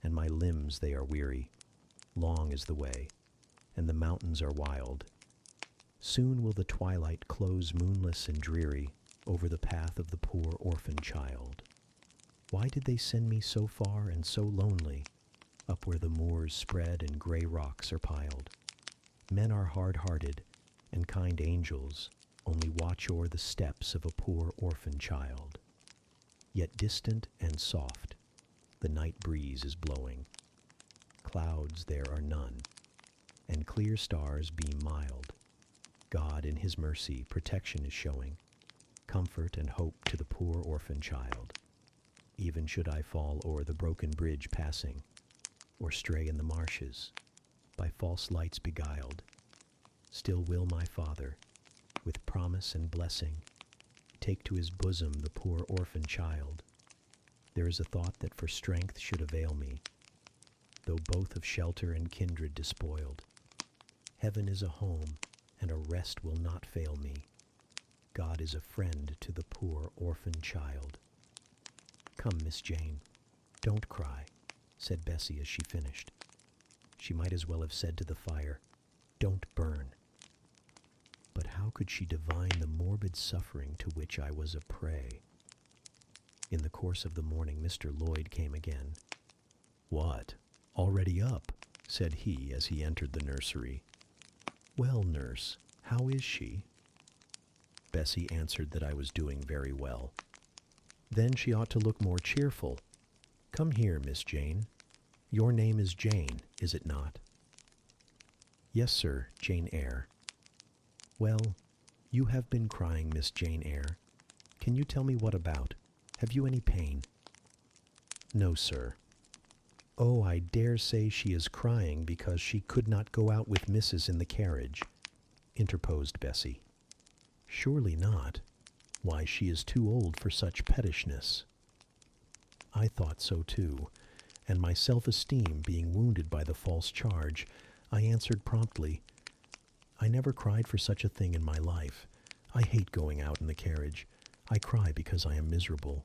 and my limbs they are weary. Long is the way, and the mountains are wild. Soon will the twilight close moonless and dreary over the path of the poor orphan child. Why did they send me so far and so lonely, up where the moors spread and gray rocks are piled? Men are hard-hearted, and kind angels only watch o'er the steps of a poor orphan child. Yet distant and soft, the night breeze is blowing. Clouds there are none, and clear stars beam mild. God in his mercy protection is showing, comfort and hope to the poor orphan child. Even should I fall o'er the broken bridge passing, or stray in the marshes, by false lights beguiled, still will my Father, with promise and blessing, take to his bosom the poor orphan child. There is a thought that for strength should avail me. though both of shelter and kindred despoiled. Heaven is a home, and a rest will not fail me. God is a friend to the poor orphan child. Come, Miss Jane, don't cry, said Bessie as she finished. She might as well have said to the fire, don't burn. But how could she divine the morbid suffering to which I was a prey? In the course of the morning, Mr. Lloyd came again. What, already up? Said he as he entered the nursery. Well, nurse, how is she? Bessie answered that I was doing very well. Then she ought to look more cheerful. Come here, Miss Jane. Your name is Jane, is it not? Yes, sir, Jane Eyre. Well, you have been crying, Miss Jane Eyre. Can you tell me what about? Have you any pain? No, sir. Oh, I dare say she is crying because she could not go out with Mrs. in the carriage, interposed Bessie. Surely not. Why, she is too old for such pettishness. I thought so too, and my self-esteem being wounded by the false charge, I answered promptly, I never cried for such a thing in my life. I hate going out in the carriage. I cry because I am miserable.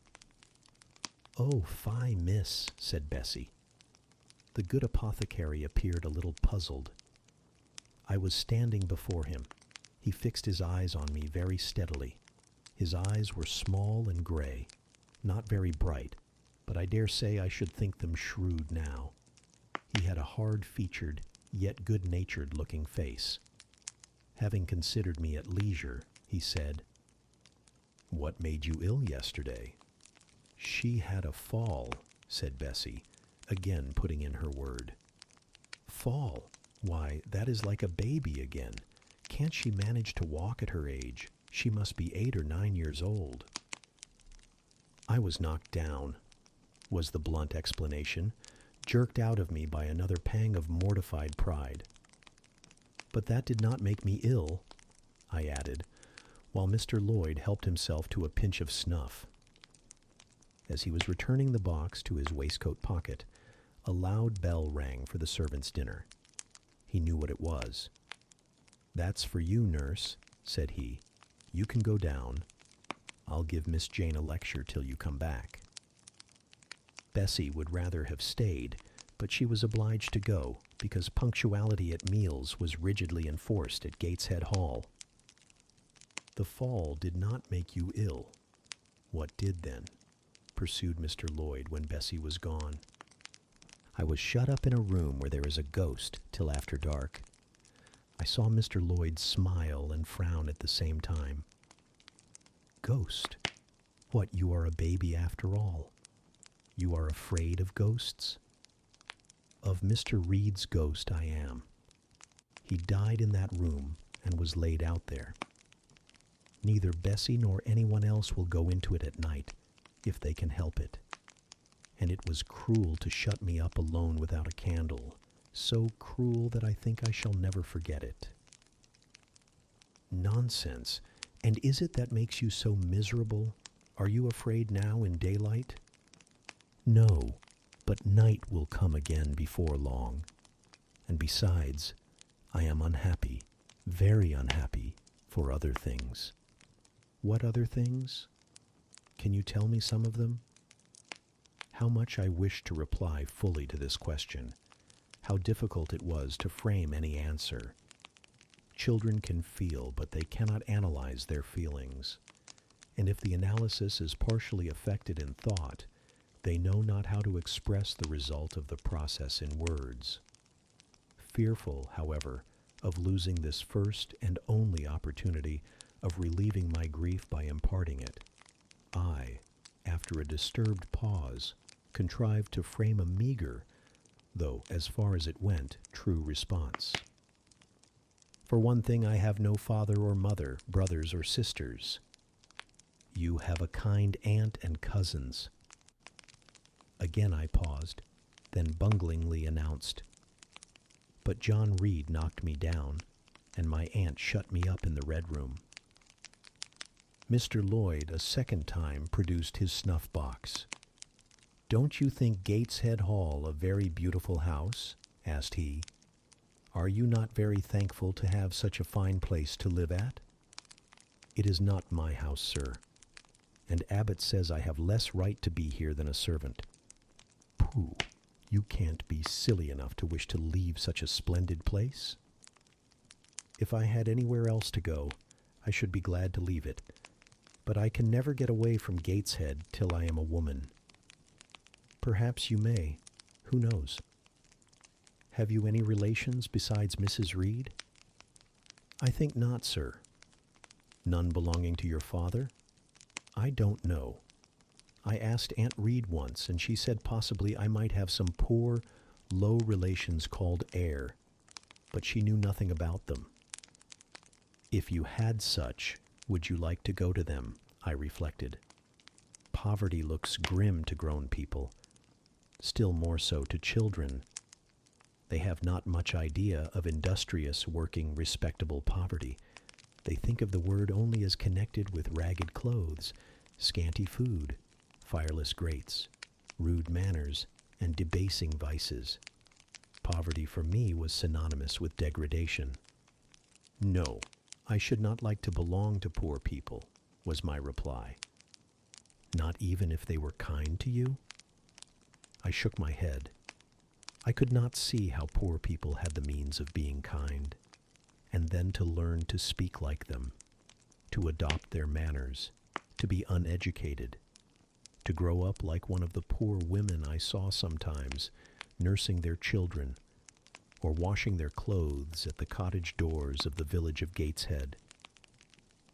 Oh, fie, miss, said Bessie. The good apothecary appeared a little puzzled. I was standing before him. He fixed his eyes on me very steadily. His eyes were small and gray, not very bright, but I dare say I should think them shrewd now. He had a hard-featured, yet good-natured looking face. Having considered me at leisure, he said, What made you ill yesterday? She had a fall, said Bessie, again putting in her word. Fall? Why, that is like a baby again. Can't she manage to walk at her age? She must be 8 or 9 years old. I was knocked down, was the blunt explanation, jerked out of me by another pang of mortified pride. But that did not make me ill, I added, while Mr. Lloyd helped himself to a pinch of snuff. As he was returning the box to his waistcoat pocket, a loud bell rang for the servants' dinner. He knew what it was. That's for you, nurse, said he. You can go down. I'll give Miss Jane a lecture till you come back. Bessie would rather have stayed, but she was obliged to go, because punctuality at meals was rigidly enforced at Gateshead Hall. The fall did not make you ill. What did then? Pursued Mr. Lloyd when Bessie was gone. I was shut up in a room where there is a ghost till after dark. I saw Mr. Lloyd smile and frown at the same time. Ghost? What, you are a baby after all? You are afraid of ghosts? Of Mr. Reed's ghost I am. He died in that room and was laid out there. Neither Bessie nor anyone else will go into it at night, if they can help it. And it was cruel to shut me up alone without a candle, so cruel that I think I shall never forget it. Nonsense! And is it that makes you so miserable? Are you afraid now in daylight? No, but night will come again before long. And besides, I am unhappy, very unhappy, for other things. What other things? Can you tell me some of them? How much I wished to reply fully to this question. How difficult it was to frame any answer. Children can feel, but they cannot analyze their feelings. And if the analysis is partially effected in thought, they know not how to express the result of the process in words. Fearful, however, of losing this first and only opportunity of relieving my grief by imparting it, I, after a disturbed pause, contrived to frame a meager, though, as far as it went, true response. For one thing, I have no father or mother, brothers or sisters. You have a kind aunt and cousins. Again I paused, then bunglingly announced, But John Reed knocked me down, and my aunt shut me up in the Red Room. Mr. Lloyd a second time produced his snuff-box. "Don't you think Gateshead Hall a very beautiful house?" asked he. "Are you not very thankful to have such a fine place to live at?" "It is not my house, sir, and Abbot says I have less right to be here than a servant." "Pooh, you can't be silly enough to wish to leave such a splendid place." "If I had anywhere else to go, I should be glad to leave it, but I can never get away from Gateshead till I am a woman." "Perhaps you may. Who knows?" "Have you any relations besides Mrs. Reed?" "I think not, sir." "None belonging to your father?" "I don't know. I asked Aunt Reed once, and she said possibly I might have some poor, low relations called Eyre, but she knew nothing about them." "If you had such, would you like to go to them?" I reflected. Poverty looks grim to grown people, still more so to children. They have not much idea of industrious, working, respectable poverty. They think of the word only as connected with ragged clothes, scanty food, fireless grates, rude manners, and debasing vices. Poverty for me was synonymous with degradation. "No, I should not like to belong to poor people," was my reply. "Not even if they were kind to you?" I shook my head. I could not see how poor people had the means of being kind, and then to learn to speak like them, to adopt their manners, to be uneducated, to grow up like one of the poor women I saw sometimes, nursing their children, or washing their clothes at the cottage doors of the village of Gateshead.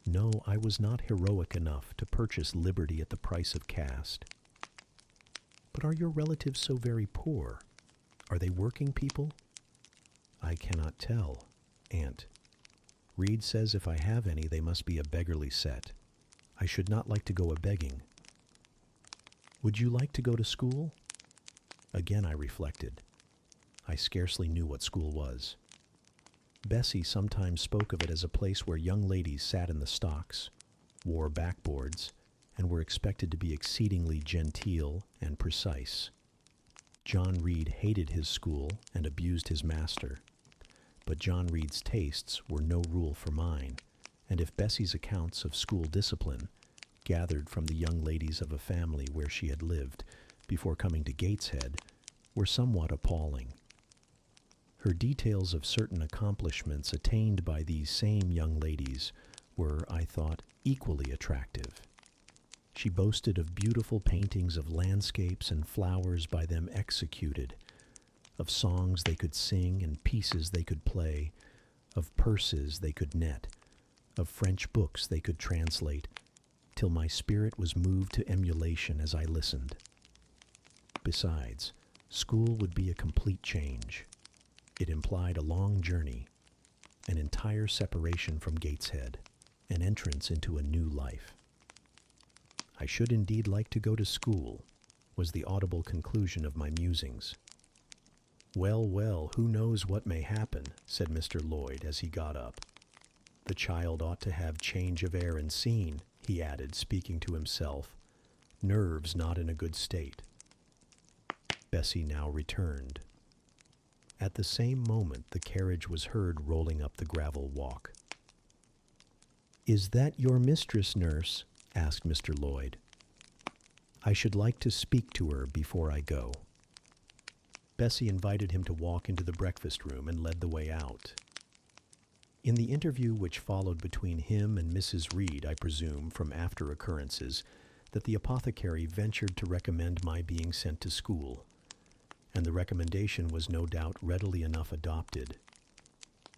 No, I was not heroic enough to purchase liberty at the price of caste. "But are your relatives so very poor? Are they working people?" "I cannot tell, Aunt. Reed says if I have any, they must be a beggarly set. I should not like to go a-begging." "Would you like to go to school?" Again I reflected. I scarcely knew what school was. Bessie sometimes spoke of it as a place where young ladies sat in the stocks, wore backboards, and were expected to be exceedingly genteel and precise. John Reed hated his school and abused his master, but John Reed's tastes were no rule for mine, and if Bessie's accounts of school discipline, gathered from the young ladies of a family where she had lived before coming to Gateshead, were somewhat appalling. Her details of certain accomplishments attained by these same young ladies were, I thought, equally attractive. She boasted of beautiful paintings of landscapes and flowers by them executed, of songs they could sing and pieces they could play, of purses they could knit, of French books they could translate, till my spirit was moved to emulation as I listened. Besides, school would be a complete change. It implied a long journey, an entire separation from Gateshead, an entrance into a new life. "I should indeed like to go to school," was the audible conclusion of my musings. "Well, well, who knows what may happen," said Mr. Lloyd as he got up. "The child ought to have change of air and scene," he added, speaking to himself. "Nerves not in a good state." Bessie now returned. At the same moment the carriage was heard rolling up the gravel walk. "Is that your mistress, nurse?" asked Mr. Lloyd. "I should like to speak to her before I go." Bessie invited him to walk into the breakfast room and led the way out. In the interview which followed between him and Mrs. Reed, I presume, from after occurrences, that the apothecary ventured to recommend my being sent to school, and the recommendation was no doubt readily enough adopted.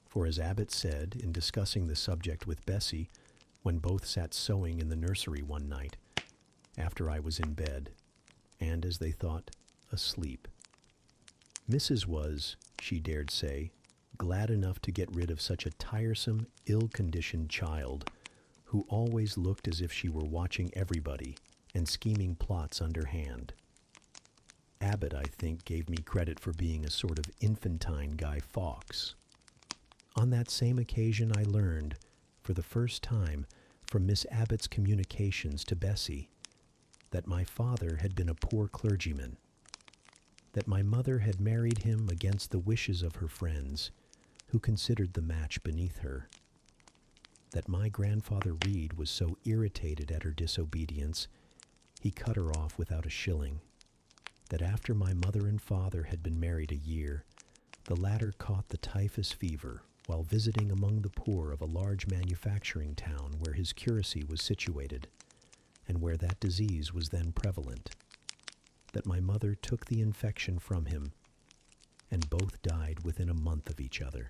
For as Abbot said, in discussing the subject with Bessie, when both sat sewing in the nursery one night, after I was in bed, and, as they thought, asleep, Mrs. was, she dared say, glad enough to get rid of such a tiresome, ill-conditioned child, who always looked as if she were watching everybody and scheming plots underhand. Abbot, I think, gave me credit for being a sort of infantine Guy Fawkes. On that same occasion I learned, for the first time, from Miss Abbot's communications to Bessie, that my father had been a poor clergyman, that my mother had married him against the wishes of her friends, who considered the match beneath her, that my grandfather Reed was so irritated at her disobedience, he cut her off without a shilling, that after my mother and father had been married a year, the latter caught the typhus fever while visiting among the poor of a large manufacturing town where his curacy was situated, and where that disease was then prevalent, that my mother took the infection from him, and both died within a month of each other.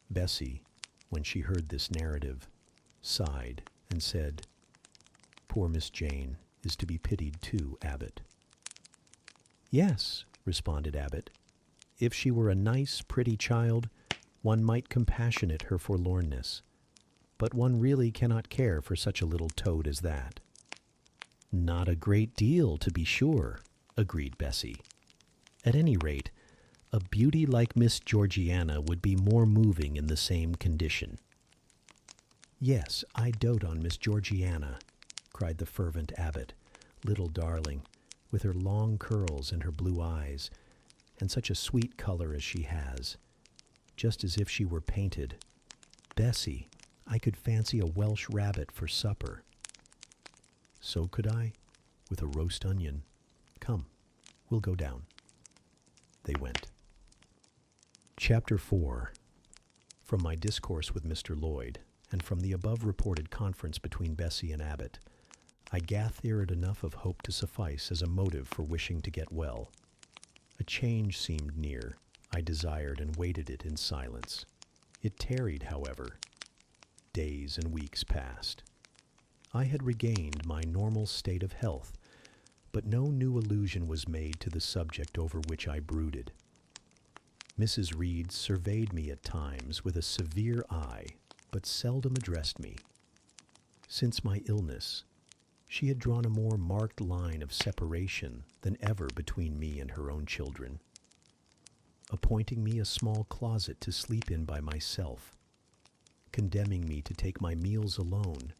Bessie, when she heard this narrative, sighed and said, "Poor Miss Jane is to be pitied too, Abbot." "Yes," responded Abbot, "if she were a nice, pretty child, one might compassionate her forlornness, but one really cannot care for such a little toad as that." "Not a great deal, to be sure," agreed Bessie. "At any rate, a beauty like Miss Georgiana would be more moving in the same condition." "Yes, I dote on Miss Georgiana," cried the fervent Abbot, "little darling, with her long curls and her blue eyes, and such a sweet color as she has, just as if she were painted. Bessie, I could fancy a Welsh rabbit for supper." "So could I, with a roast onion. Come, we'll go down." They went. Chapter 4. From my discourse with Mr. Lloyd, and from the above-reported conference between Bessie and Abbot, I gathered enough of hope to suffice as a motive for wishing to get well. A change seemed near. I desired and waited it in silence. It tarried, however. Days and weeks passed. I had regained my normal state of health, but no new allusion was made to the subject over which I brooded. Mrs. Reed surveyed me at times with a severe eye, but seldom addressed me. Since my illness, she had drawn a more marked line of separation than ever between me and her own children, appointing me a small closet to sleep in by myself, condemning me to take my meals alone,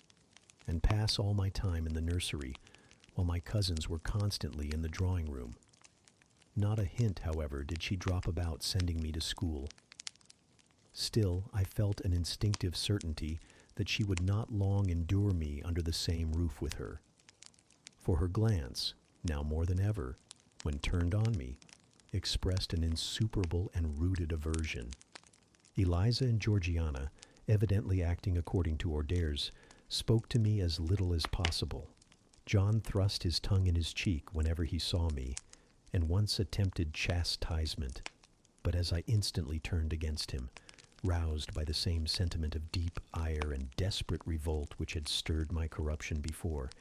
and pass all my time in the nursery, while my cousins were constantly in the drawing-room. Not a hint, however, did she drop about sending me to school. Still, I felt an instinctive certainty that she would not long endure me under the same roof with her, for her glance, now more than ever, when turned on me, expressed an insuperable and rooted aversion. Eliza and Georgiana, evidently acting according to orders, spoke to me as little as possible. John thrust his tongue in his cheek whenever he saw me, and once attempted chastisement, but as I instantly turned against him, roused by the same sentiment of deep ire and desperate revolt which had stirred my corruption before,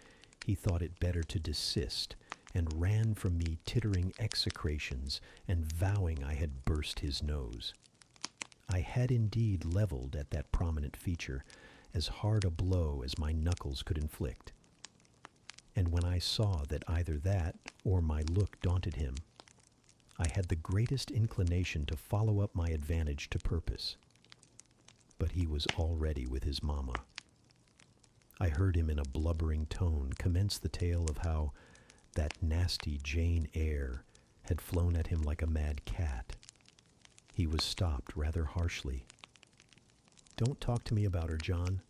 he thought it better to desist, and ran from me tittering execrations and vowing I had burst his nose. I had indeed leveled at that prominent feature as hard a blow as my knuckles could inflict, and when I saw that either that or my look daunted him, I had the greatest inclination to follow up my advantage to purpose. But he was already with his mamma. I heard him in a blubbering tone commence the tale of how that nasty Jane Eyre had flown at him like a mad cat. He was stopped rather harshly. "Don't talk to me about her, John.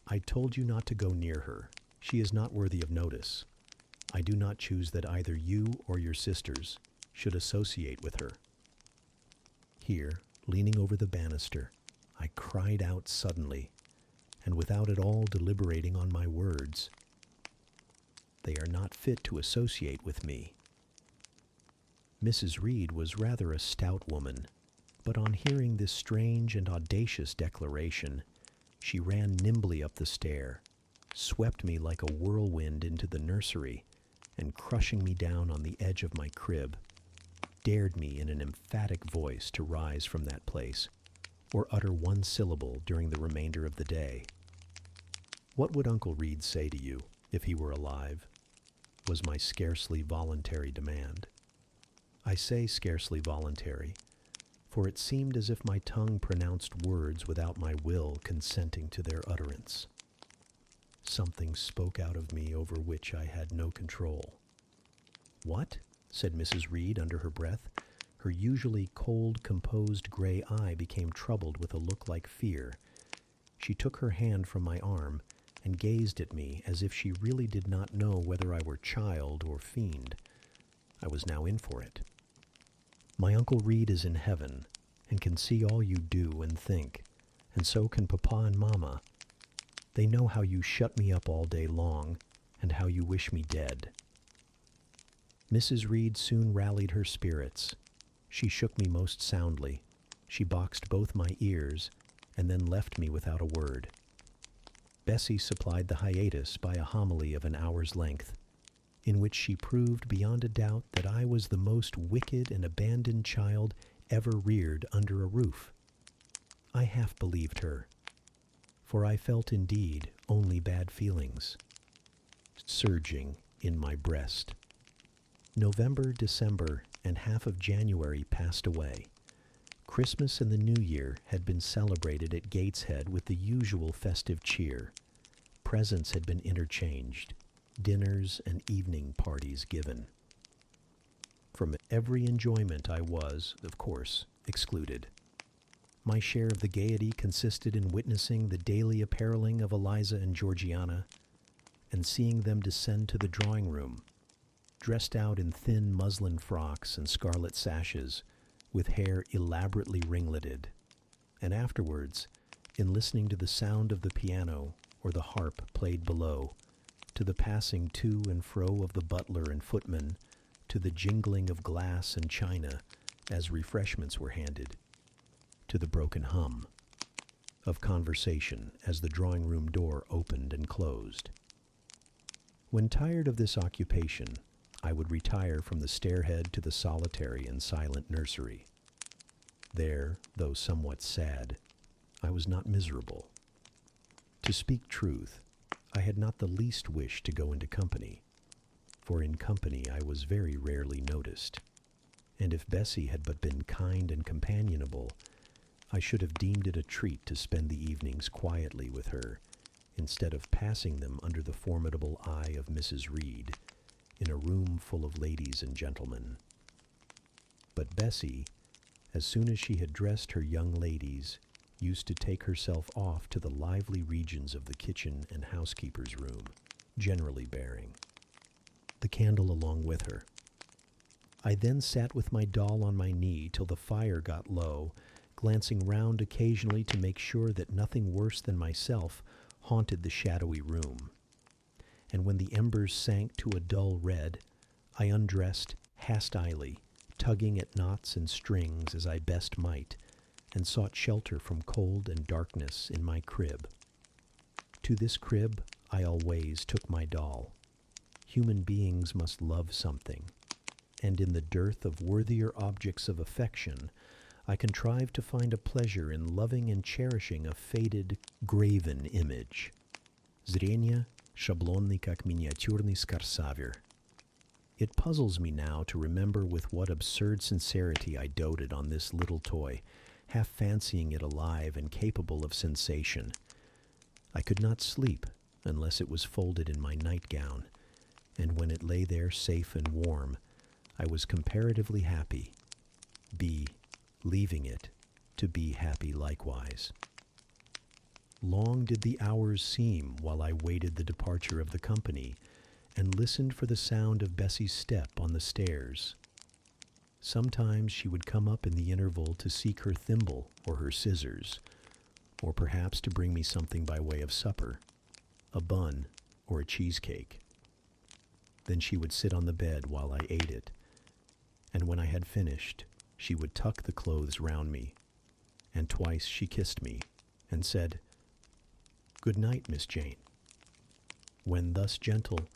I told you not to go near her. She is not worthy of notice. I do not choose that either you or your sisters should associate with her." Here, leaning over the banister, I cried out suddenly, and without at all deliberating on my words, "They are not fit to associate with me." Mrs. Reed was rather a stout woman, but on hearing this strange and audacious declaration, she ran nimbly up the stair, swept me like a whirlwind into the nursery, and crushing me down on the edge of my crib, dared me in an emphatic voice to rise from that place, or utter one syllable during the remainder of the day. "What would Uncle Reed say to you, if he were alive?" was my scarcely voluntary demand. I say scarcely voluntary, for it seemed as if my tongue pronounced words without my will consenting to their utterance. Something spoke out of me over which I had no control. "What?" said Mrs. Reed under her breath. Her usually cold, composed gray eye became troubled with a look like fear. She took her hand from my arm and gazed at me as if she really did not know whether I were child or fiend. I was now in for it. "My Uncle Reed is in heaven and can see all you do and think, and so can Papa and Mama. They know how you shut me up all day long and how you wish me dead." Mrs. Reed soon rallied her spirits. She shook me most soundly. She boxed both my ears and then left me without a word. Bessie supplied the hiatus by a homily of an hour's length, in which she proved beyond a doubt that I was the most wicked and abandoned child ever reared under a roof. I half believed her, for I felt indeed only bad feelings surging in my breast. November, December, and half of January passed away. Christmas and the New Year had been celebrated at Gateshead with the usual festive cheer. Presents had been interchanged, dinners and evening parties given. From every enjoyment I was, of course, excluded. My share of the gaiety consisted in witnessing the daily appareling of Eliza and Georgiana, and seeing them descend to the drawing room, dressed out in thin muslin frocks and scarlet sashes, with hair elaborately ringleted, and afterwards, in listening to the sound of the piano or the harp played below, to the passing to and fro of the butler and footman, to the jingling of glass and china as refreshments were handed, to the broken hum of conversation as the drawing-room door opened and closed. When tired of this occupation, I would retire from the stairhead to the solitary and silent nursery. There, though somewhat sad, I was not miserable. To speak truth, I had not the least wish to go into company, for in company I was very rarely noticed, and if Bessie had but been kind and companionable, I should have deemed it a treat to spend the evenings quietly with her, instead of passing them under the formidable eye of Mrs. Reed, in a room full of ladies and gentlemen. But Bessie, as soon as she had dressed her young ladies, used to take herself off to the lively regions of the kitchen and housekeeper's room, generally bearing the candle along with her. I then sat with my doll on my knee till the fire got low, glancing round occasionally to make sure that nothing worse than myself haunted the shadowy room. And when the embers sank to a dull red, I undressed hastily, tugging at knots and strings as I best might, and sought shelter from cold and darkness in my crib. To this crib I always took my doll. Human beings must love something, and in the dearth of worthier objects of affection, I contrived to find a pleasure in loving and cherishing a faded, graven image. Zrение шаблонный как миниатюрный скорсавер. It puzzles me now to remember with what absurd sincerity I doted on this little toy, half fancying it alive and capable of sensation. I could not sleep unless it was folded in my nightgown, and when it lay there safe and warm, I was comparatively happy, leaving it to be happy likewise. Long did the hours seem while I waited the departure of the company and listened for the sound of Bessie's step on the stairs. Sometimes she would come up in the interval to seek her thimble or her scissors, or perhaps to bring me something by way of supper, a bun or a cheesecake. Then she would sit on the bed while I ate it, and when I had finished, she would tuck the clothes round me, and twice she kissed me and said, "Good night, Miss Jane." When thus gentle,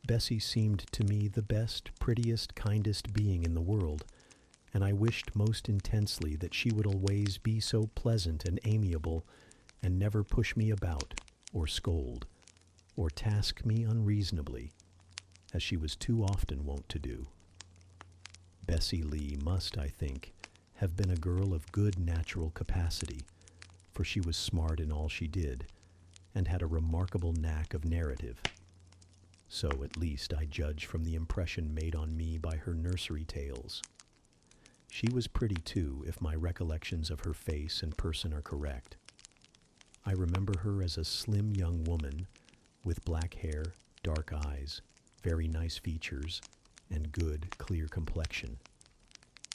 Bessie seemed to me the best, prettiest, kindest being in the world, and I wished most intensely that she would always be so pleasant and amiable, and never push me about, or scold, or task me unreasonably, as she was too often wont to do. Bessie Lee must, I think, have been a girl of good natural capacity, for she was smart in all she did, and had a remarkable knack of narrative. So at least I judge from the impression made on me by her nursery tales. She was pretty too, if my recollections of her face and person are correct. I remember her as a slim young woman with black hair, dark eyes, very nice features, and good, clear complexion.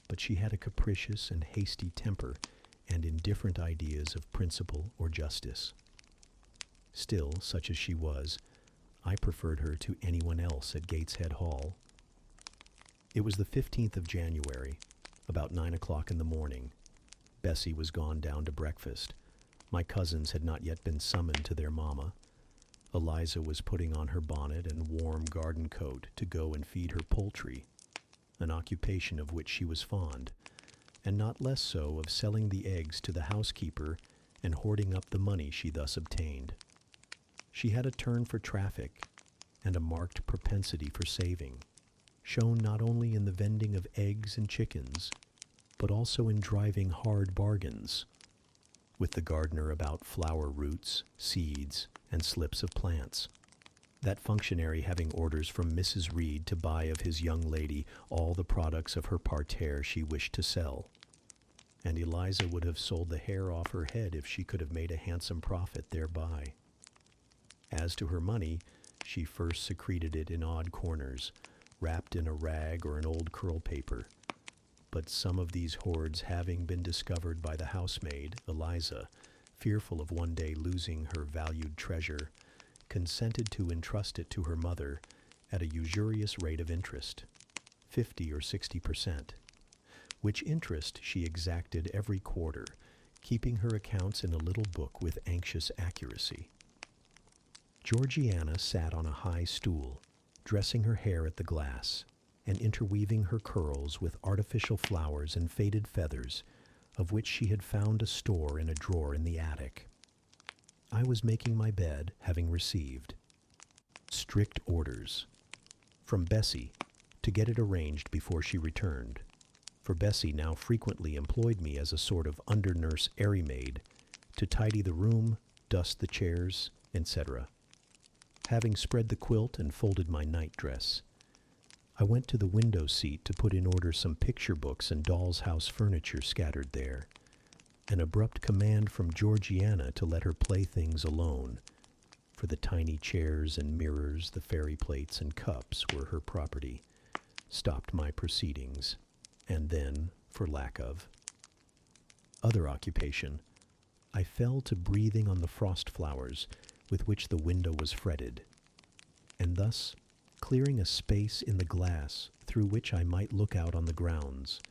But she had a capricious and hasty temper and indifferent ideas of principle or justice. Still, such as she was, I preferred her to anyone else at Gateshead Hall. It was the 15th of January, about 9 o'clock in the morning. Bessie was gone down to breakfast. My cousins had not yet been summoned to their mamma. Eliza was putting on her bonnet and warm garden coat to go and feed her poultry, an occupation of which she was fond, and not less so of selling the eggs to the housekeeper and hoarding up the money she thus obtained. She had a turn for traffic and a marked propensity for saving, shown not only in the vending of eggs and chickens, but also in driving hard bargains with the gardener about flower roots, seeds, and slips of plants, that functionary having orders from Mrs. Reed to buy of his young lady all the products of her parterre she wished to sell. And Eliza would have sold the hair off her head if she could have made a handsome profit thereby. As to her money, she first secreted it in odd corners, wrapped in a rag or an old curl paper. But some of these hoards having been discovered by the housemaid, Eliza, fearful of one day losing her valued treasure, consented to entrust it to her mother at a usurious rate of interest, 50 or 60%, which interest she exacted every quarter, keeping her accounts in a little book with anxious accuracy. Georgiana sat on a high stool, dressing her hair at the glass, and interweaving her curls with artificial flowers and faded feathers, of which she had found a store in a drawer in the attic. I was making my bed, having received strict orders from Bessie to get it arranged before she returned, for Bessie now frequently employed me as a sort of under-nurse airy-maid to tidy the room, dust the chairs, etc. Having spread the quilt and folded my night-dress, I went to the window seat to put in order some picture books and doll's house furniture scattered there. An abrupt command from Georgiana to let her playthings alone, for the tiny chairs and mirrors, the fairy plates and cups were her property, stopped my proceedings, and then, for lack of other occupation, I fell to breathing on the frost flowers with which the window was fretted, and thus clearing a space in the glass through which I might look out on the grounds,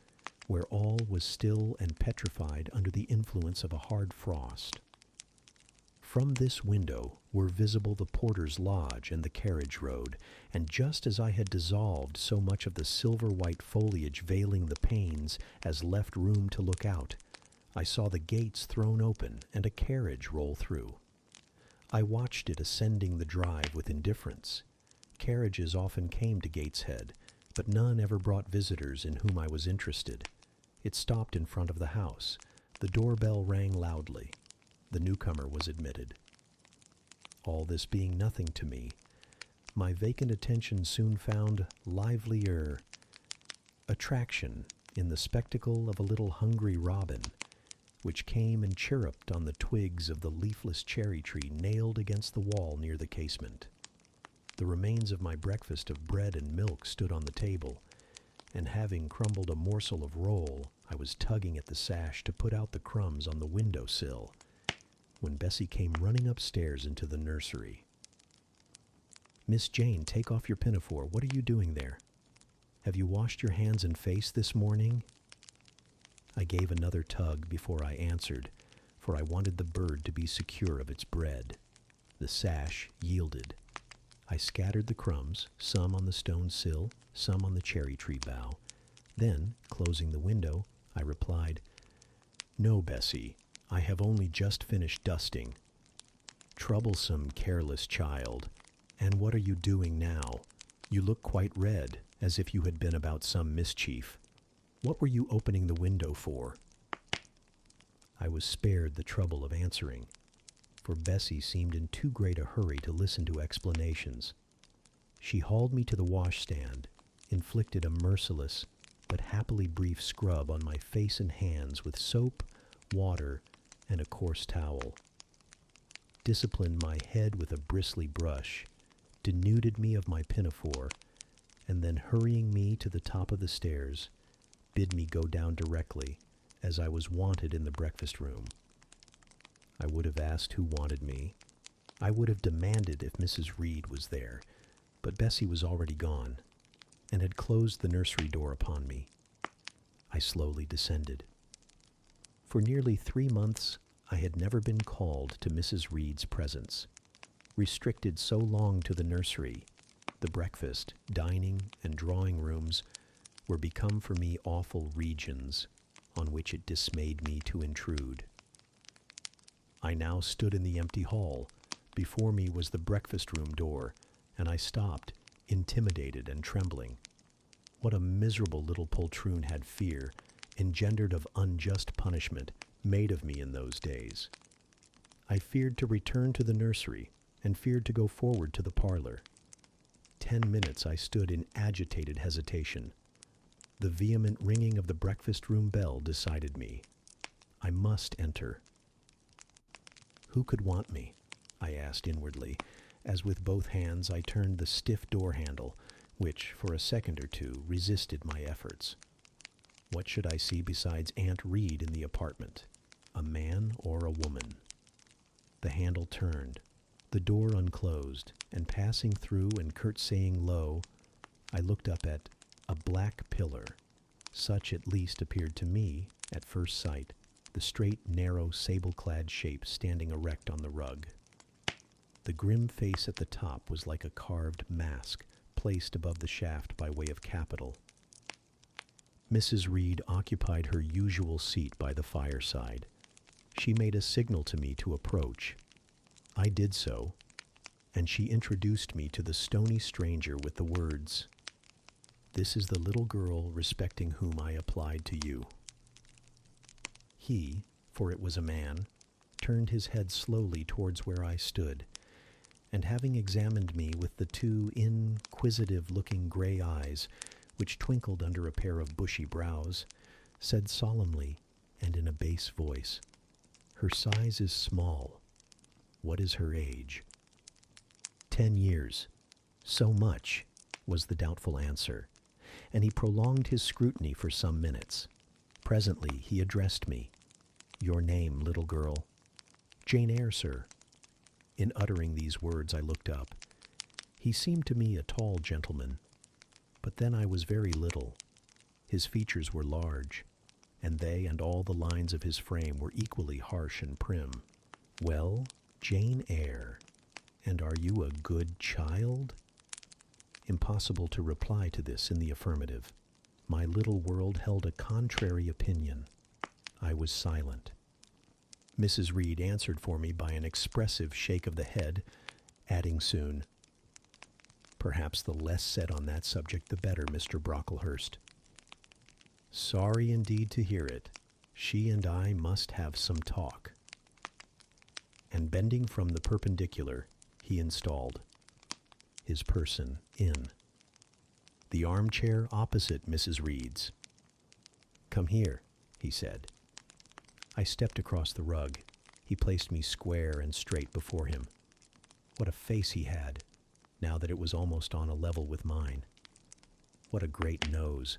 where all was still and petrified under the influence of a hard frost. From this window were visible the porter's lodge and the carriage road, and just as I had dissolved so much of the silver-white foliage veiling the panes as left room to look out, I saw the gates thrown open and a carriage roll through. I watched it ascending the drive with indifference. Carriages often came to Gateshead, but none ever brought visitors in whom I was interested. It stopped in front of the house. The doorbell rang loudly. The newcomer was admitted. All this being nothing to me, my vacant attention soon found livelier attraction in the spectacle of a little hungry robin, which came and chirruped on the twigs of the leafless cherry tree nailed against the wall near the casement. The remains of my breakfast of bread and milk stood on the table, and having crumbled a morsel of roll, I was tugging at the sash to put out the crumbs on the window sill, when Bessie came running upstairs into the nursery. "Miss Jane, take off your pinafore. What are you doing there? Have you washed your hands and face this morning?" I gave another tug before I answered, for I wanted the bird to be secure of its bread. The sash yielded. I scattered the crumbs, some on the stone sill, some on the cherry tree bough. Then, closing the window, I replied, "No, Bessie, I have only just finished dusting." "Troublesome, careless child. And what are you doing now? You look quite red, as if you had been about some mischief. What were you opening the window for?" I was spared the trouble of answering, for Bessie seemed in too great a hurry to listen to explanations. She hauled me to the washstand, inflicted a merciless but happily brief scrub on my face and hands with soap, water, and a coarse towel, disciplined my head with a bristly brush, denuded me of my pinafore, and then hurrying me to the top of the stairs, bid me go down directly, as I was wanted in the breakfast room. I would have asked who wanted me. I would have demanded if Mrs. Reed was there, but Bessie was already gone, and had closed the nursery door upon me. I slowly descended. For nearly 3 months, I had never been called to Mrs. Reed's presence. Restricted so long to the nursery, the breakfast, dining, and drawing rooms were become for me awful regions on which it dismayed me to intrude. I now stood in the empty hall. Before me was the breakfast room door, and I stopped, intimidated and trembling. What a miserable little poltroon had fear, engendered of unjust punishment, made of me in those days. I feared to return to the nursery, and feared to go forward to the parlor. 10 minutes I stood in agitated hesitation. The vehement ringing of the breakfast room bell decided me. I must enter. Who could want me? I asked inwardly, as with both hands I turned the stiff door handle, which, for a second or two, resisted my efforts. What should I see besides Aunt Reed in the apartment? A man or a woman? The handle turned, the door unclosed, and passing through and curtsying low, I looked up at a black pillar. Such at least appeared to me, at first sight, the straight, narrow, sable-clad shape standing erect on the rug. The grim face at the top was like a carved mask placed above the shaft by way of capital. Mrs. Reed occupied her usual seat by the fireside. She made a signal to me to approach. I did so, and she introduced me to the stony stranger with the words, "This is the little girl respecting whom I applied to you." He, for it was a man, turned his head slowly towards where I stood, and having examined me with the 2 inquisitive-looking gray eyes which twinkled under a pair of bushy brows, said solemnly and in a bass voice, "Her size is small. What is her age?" 10 years. So much, was the doubtful answer, and he prolonged his scrutiny for some minutes. Presently he addressed me. "Your name, little girl?" "Jane Eyre, sir." In uttering these words I looked up. He seemed to me a tall gentleman, but then I was very little. His features were large, and they and all the lines of his frame were equally harsh and prim. "Well, Jane Eyre, and are you a good child?" Impossible to reply to this in the affirmative. My little world held a contrary opinion. I was silent. Mrs. Reed answered for me by an expressive shake of the head, adding soon, "Perhaps the less said on that subject the better, Mr. Brocklehurst." Sorry indeed to hear it. She and I must have some talk. And bending from the perpendicular, he installed his person in the armchair opposite Mrs. Reed's. "Come here," he said. I stepped across the rug. He placed me square and straight before him. What a face he had, now that it was almost on a level with mine. What a great nose,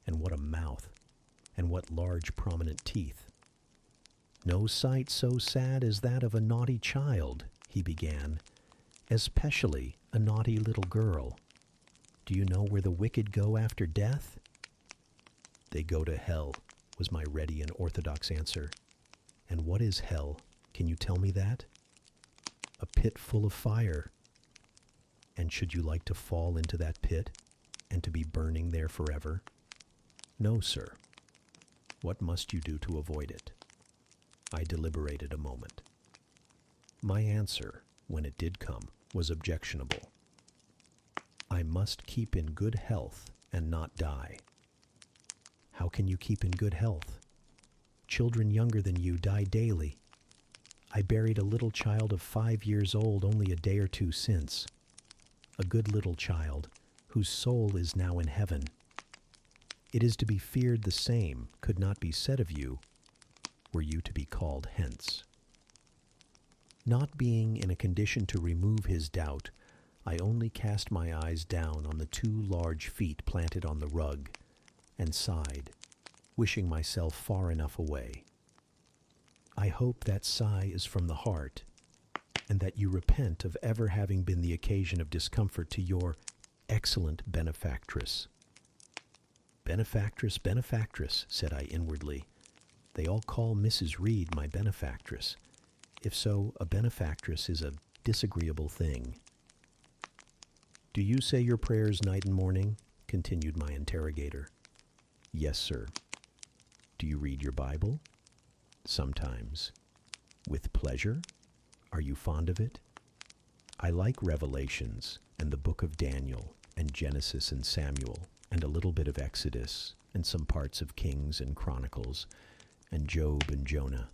and what a mouth, and what large prominent teeth. "No sight so sad as that of a naughty child," he began, "especially a naughty little girl. Do you know where the wicked go after death?" "They go to hell," was my ready and orthodox answer. "And what is hell? Can you tell me that?" "A pit full of fire." "And should you like to fall into that pit, and to be burning there forever?" "No, sir." "What must you do to avoid it?" I deliberated a moment. My answer, when it did come, was objectionable. "I must keep in good health and not die." "How can you keep in good health? Children younger than you die daily." I buried a little child of 5 years old only a day or two since. A good little child, whose soul is now in heaven. It is to be feared the same could not be said of you, were you to be called hence. Not being in a condition to remove his doubt, I only cast my eyes down on the 2 large feet planted on the rug, and sighed, wishing myself far enough away. I hope that sigh is from the heart, and that you repent of ever having been the occasion of discomfort to your excellent benefactress. Benefactress, benefactress, said I inwardly. They all call Mrs. Reed my benefactress. If so, a benefactress is a disagreeable thing. Do you say your prayers night and morning? Continued my interrogator. Yes, sir. Do you read your Bible? Sometimes. With pleasure? Are you fond of it? I like Revelations and the book of Daniel and Genesis and Samuel and a little bit of Exodus and some parts of Kings and Chronicles and Job and Jonah.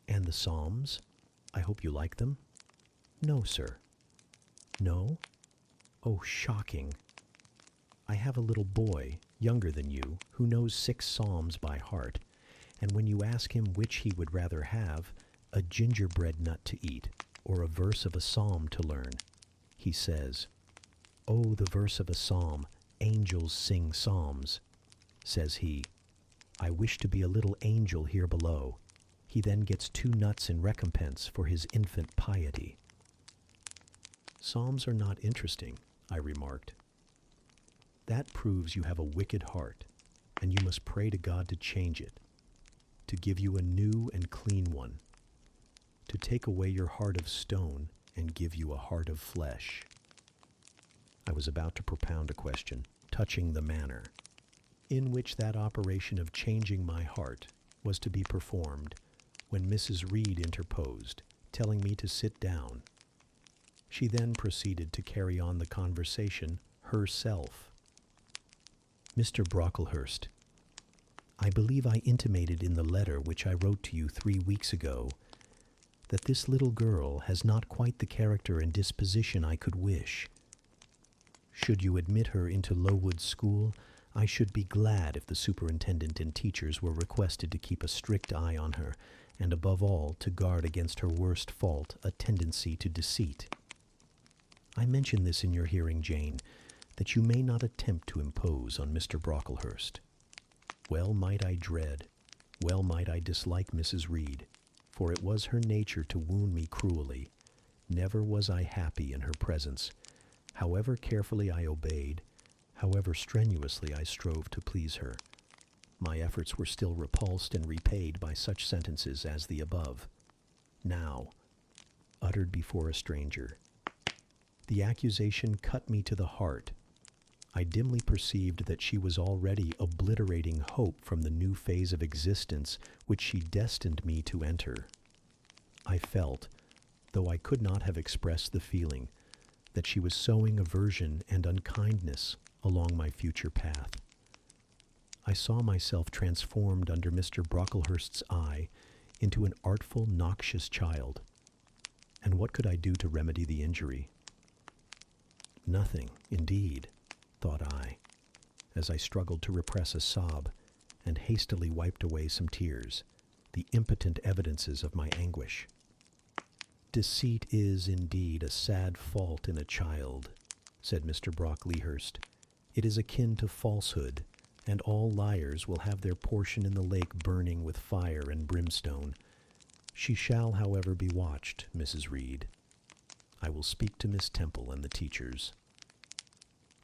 And the Psalms? I hope you like them? No, sir. No? Oh, shocking. I have a little boy, younger than you, who knows 6 Psalms by heart, and when you ask him which he would rather have, a gingerbread nut to eat, or a verse of a psalm to learn, he says, "Oh, the verse of a psalm, angels sing psalms," says he. I wish to be a little angel here below. He then gets 2 nuts in recompense for his infant piety. Psalms are not interesting, I remarked. That proves you have a wicked heart, and you must pray to God to change it, to give you a new and clean one, to take away your heart of stone and give you a heart of flesh. I was about to propound a question touching the manner in which that operation of changing my heart was to be performed when Mrs. Reed interposed, telling me to sit down. She then proceeded to carry on the conversation herself. Mr. Brocklehurst, I believe I intimated in the letter which I wrote to you 3 weeks ago that this little girl has not quite the character and disposition I could wish. Should you admit her into Lowood School, I should be glad if the superintendent and teachers were requested to keep a strict eye on her, and above all to guard against her worst fault, a tendency to deceit. I mention this in your hearing, Jane, that you may not attempt to impose on Mr. Brocklehurst. Well might I dread, well might I dislike Mrs. Reed, for it was her nature to wound me cruelly. Never was I happy in her presence. However carefully I obeyed, however strenuously I strove to please her, my efforts were still repulsed and repaid by such sentences as the above. Now, uttered before a stranger, the accusation cut me to the heart. I dimly perceived that she was already obliterating hope from the new phase of existence which she destined me to enter. I felt, though I could not have expressed the feeling, that she was sowing aversion and unkindness along my future path. I saw myself transformed under Mr. Brocklehurst's eye into an artful, noxious child. And what could I do to remedy the injury? Nothing, indeed, thought I, as I struggled to repress a sob and hastily wiped away some tears, the impotent evidences of my anguish. Deceit is, indeed, a sad fault in a child, said Mr. Brocklehurst. It is akin to falsehood, and all liars will have their portion in the lake burning with fire and brimstone. She shall, however, be watched, Mrs. Reed. I will speak to Miss Temple and the teachers.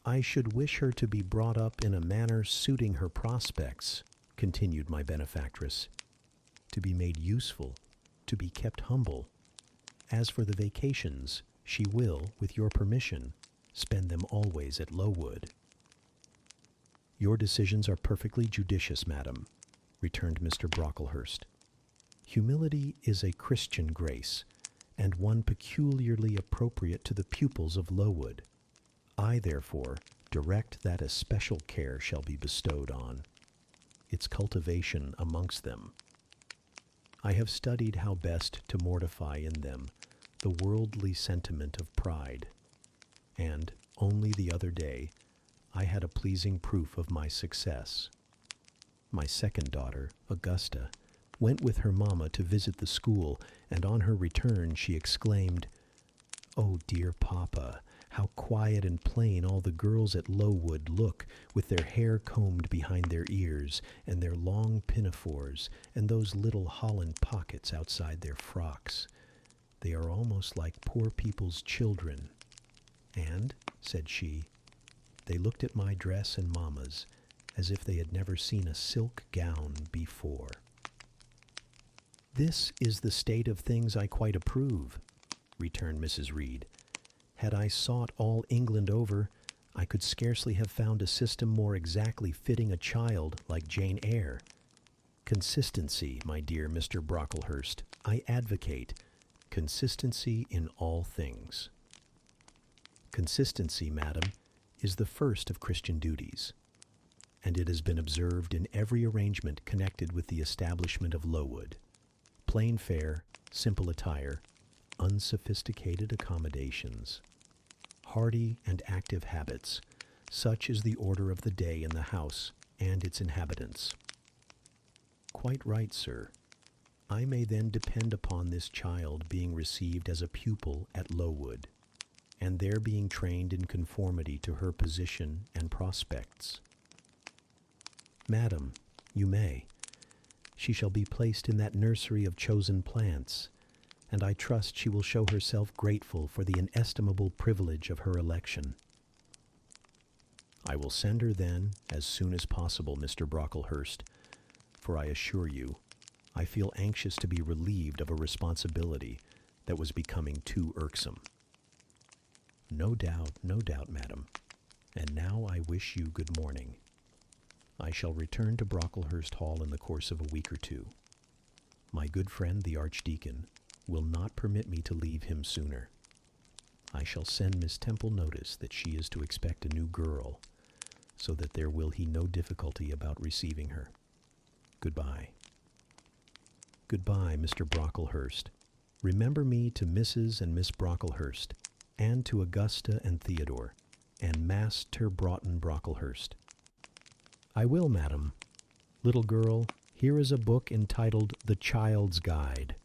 I should wish her to be brought up in a manner suiting her prospects, continued my benefactress, to be made useful, to be kept humble. As for the vacations, she will, with your permission, spend them always at Lowood. Your decisions are perfectly judicious, madam, returned Mr. Brocklehurst. Humility is a Christian grace, and one peculiarly appropriate to the pupils of Lowood. I, therefore, direct that especial care shall be bestowed on its cultivation amongst them. I have studied how best to mortify in them the worldly sentiment of pride, and only the other day I had a pleasing proof of my success. My second daughter, Augusta, went with her mamma to visit the school, and on her return she exclaimed, "Oh, dear papa, how quiet and plain all the girls at Lowood look, with their hair combed behind their ears, and their long pinafores, and those little holland pockets outside their frocks. They are almost like poor people's children." And, said she, they looked at my dress and mamma's as if they had never seen a silk gown before. "This is the state of things I quite approve," returned Mrs. Reed. "Had I sought all England over, I could scarcely have found a system more exactly fitting a child like Jane Eyre. Consistency, my dear Mr. Brocklehurst, I advocate. Consistency in all things." Consistency, madam, is the first of Christian duties, and it has been observed in every arrangement connected with the establishment of Lowood. Plain fare, simple attire, unsophisticated accommodations, hearty and active habits, such is the order of the day in the house and its inhabitants. "Quite right, sir. I may then depend upon this child being received as a pupil at Lowood, and there being trained in conformity to her position and prospects." "Madam, you may. She shall be placed in that nursery of chosen plants, and I trust she will show herself grateful for the inestimable privilege of her election." "I will send her then as soon as possible, Mr. Brocklehurst, for I assure you, I feel anxious to be relieved of a responsibility that was becoming too irksome." No doubt, madam. And now I wish you good morning. I shall return to Brocklehurst Hall in the course of a week or two. My good friend the Archdeacon will not permit me to leave him sooner. I shall send Miss Temple notice that she is to expect a new girl, so that there will be no difficulty about receiving her. Goodbye. Goodbye, Mr. Brocklehurst. Remember me to Mrs. and Miss Brocklehurst, and to Augusta and Theodore, and Master Broughton Brocklehurst. "I will, madam. Little girl, here is a book entitled The Child's Guide.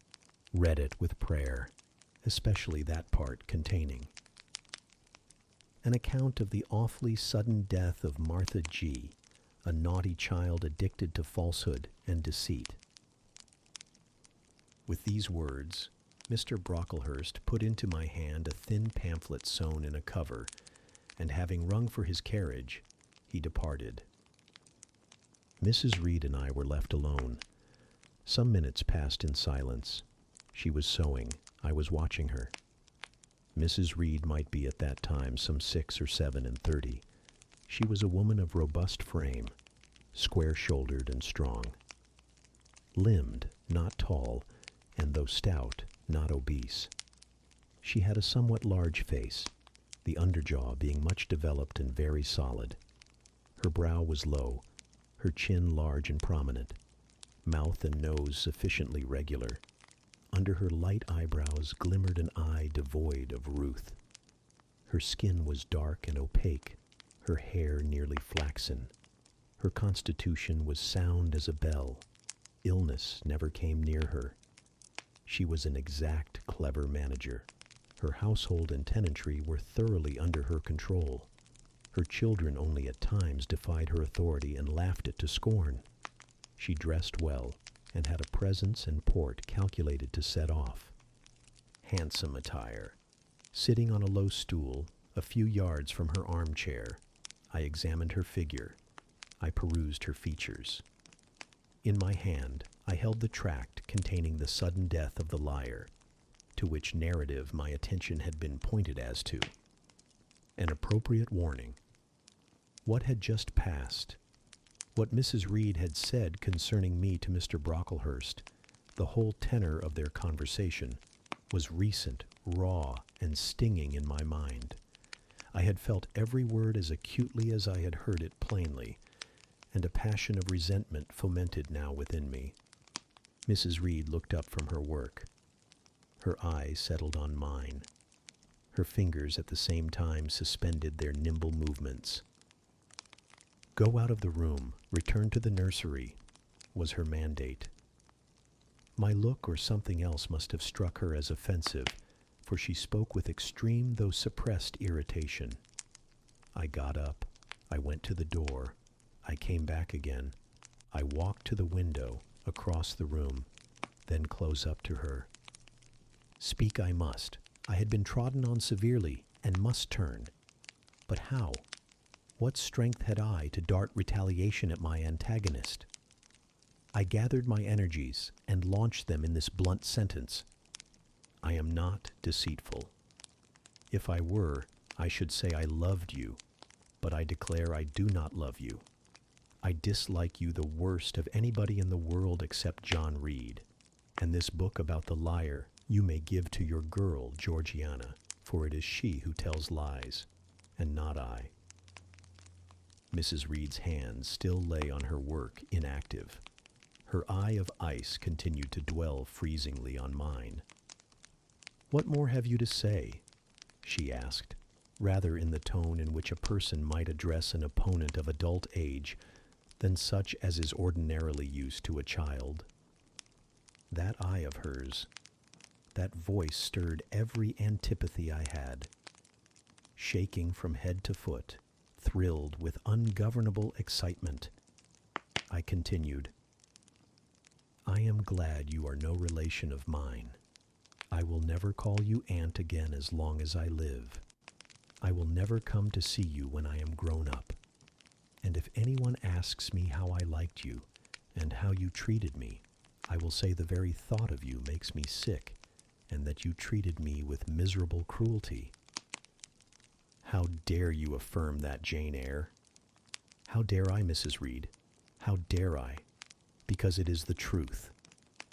Read it with prayer, especially that part containing an account of the awfully sudden death of Martha G., a naughty child addicted to falsehood and deceit." With these words, Mr. Brocklehurst put into my hand a thin pamphlet sewn in a cover, and having rung for his carriage, he departed. Mrs. Reed and I were left alone. Some minutes passed in silence. She was sewing. I was watching her. Mrs. Reed might be at that time some 6 or 7 and 30. She was a woman of robust frame, square-shouldered and strong. Limbed, not tall, and though stout, not obese. She had a somewhat large face, the underjaw being much developed and very solid. Her brow was low, her chin large and prominent, mouth and nose sufficiently regular. Under her light eyebrows glimmered an eye devoid of ruth. Her skin was dark and opaque, her hair nearly flaxen. Her constitution was sound as a bell. Illness never came near her. She was an exact, clever manager. Her household and tenantry were thoroughly under her control. Her children only at times defied her authority and laughed it to scorn. She dressed well, and had a presence and port calculated to set off. Handsome attire. Sitting on a low stool, a few yards from her armchair, I examined her figure. I perused her features. In my hand, I held the tract containing the sudden death of the liar, to which narrative my attention had been pointed as to. An appropriate warning. What had just passed? What Mrs. Reed had said concerning me to Mr. Brocklehurst, the whole tenor of their conversation, was recent, raw, and stinging in my mind. I had felt every word as acutely as I had heard it plainly, and a passion of resentment fomented now within me. Mrs. Reed looked up from her work. Her eyes settled on mine. Her fingers at the same time suspended their nimble movements. "Go out of the room, return to the nursery," was her mandate. My look or something else must have struck her as offensive, for she spoke with extreme though suppressed irritation. I got up. I went to the door. I came back again. I walked to the window, across the room, then close up to her. Speak I must. I had been trodden on severely, and must turn. But how? What strength had I to dart retaliation at my antagonist? I gathered my energies and launched them in this blunt sentence. I am not deceitful. If I were, I should say I loved you, but I declare I do not love you. I dislike you the worst of anybody in the world except John Reed, and this book about the liar you may give to your girl, Georgiana, for it is she who tells lies, and not I. Mrs. Reed's hands still lay on her work, inactive. Her eye of ice continued to dwell freezingly on mine. "What more have you to say?" she asked, rather in the tone in which a person might address an opponent of adult age than such as is ordinarily used to a child. That eye of hers, that voice stirred every antipathy I had. Shaking from head to foot, thrilled with ungovernable excitement, I continued, "I am glad you are no relation of mine. I will never call you aunt again as long as I live. I will never come to see you when I am grown up. And if anyone asks me how I liked you and how you treated me, I will say the very thought of you makes me sick, and that you treated me with miserable cruelty." "How dare you affirm that, Jane Eyre?" "How dare I, Mrs. Reed? How dare I? Because it is the truth.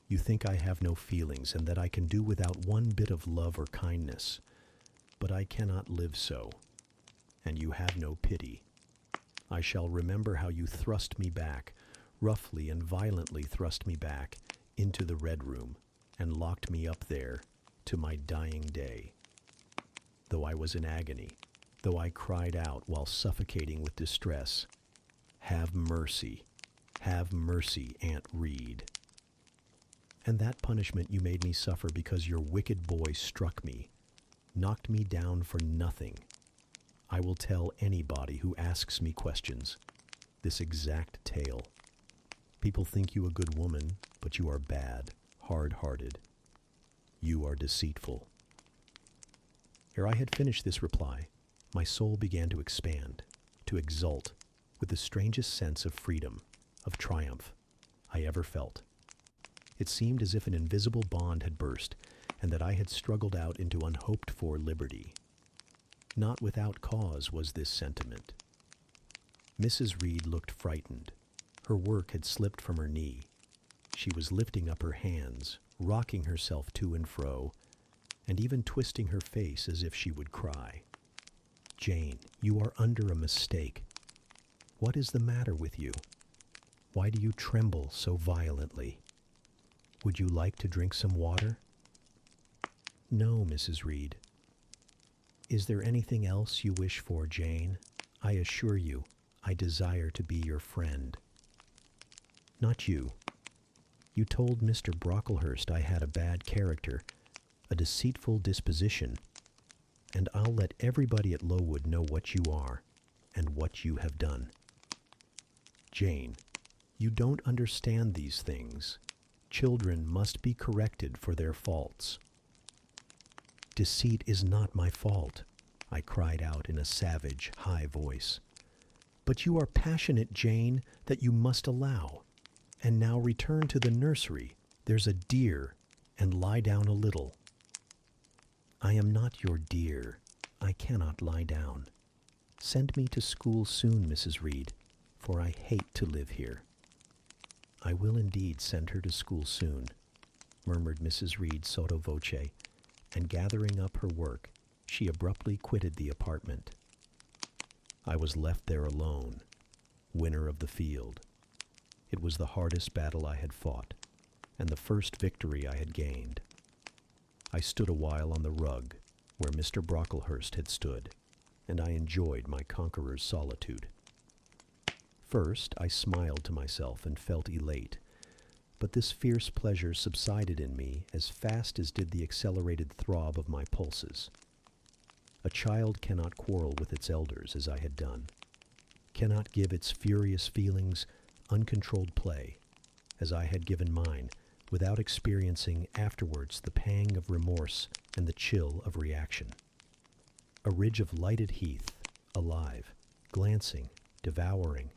You think I have no feelings and that I can do without one bit of love or kindness. But I cannot live so, and you have no pity. I shall remember how you thrust me back, roughly and violently thrust me back, into the Red Room, and locked me up there to my dying day. Though I was in agony, though I cried out while suffocating with distress, 'Have mercy, Aunt Reed.' And that punishment you made me suffer because your wicked boy struck me, knocked me down for nothing. I will tell anybody who asks me questions this exact tale. People think you a good woman, but you are bad, hard-hearted. You are deceitful." Ere I had finished this reply, my soul began to expand, to exult, with the strangest sense of freedom, of triumph, I ever felt. It seemed as if an invisible bond had burst, and that I had struggled out into unhoped-for liberty. Not without cause was this sentiment. Mrs. Reed looked frightened. Her work had slipped from her knee. She was lifting up her hands, rocking herself to and fro, and even twisting her face as if she would cry. "Jane, you are under a mistake. What is the matter with you? Why do you tremble so violently? Would you like to drink some water?" "No, Mrs. Reed." "Is there anything else you wish for, Jane? I assure you, I desire to be your friend." "Not you. You told Mr. Brocklehurst I had a bad character, a deceitful disposition, and I'll let everybody at Lowood know what you are and what you have done. Jane, you don't understand these things. Children must be corrected for their faults." "Deceit is not my fault," I cried out in a savage, high voice. "But you are passionate, Jane, that you must allow. And now return to the nursery. There's a dear, and lie down a little." "I am not your dear. I cannot lie down. Send me to school soon, Mrs. Reed, for I hate to live here." "I will indeed send her to school soon," murmured Mrs. Reed sotto voce, and gathering up her work, she abruptly quitted the apartment. I was left there alone, winner of the field. It was the hardest battle I had fought, and the first victory I had gained. I stood a while on the rug where Mr. Brocklehurst had stood, and I enjoyed my conqueror's solitude. First, I smiled to myself and felt elate, but this fierce pleasure subsided in me as fast as did the accelerated throb of my pulses. A child cannot quarrel with its elders as I had done, cannot give its furious feelings uncontrolled play, as I had given mine, without experiencing afterwards the pang of remorse and the chill of reaction. A ridge of lighted heath, alive, glancing, devouring,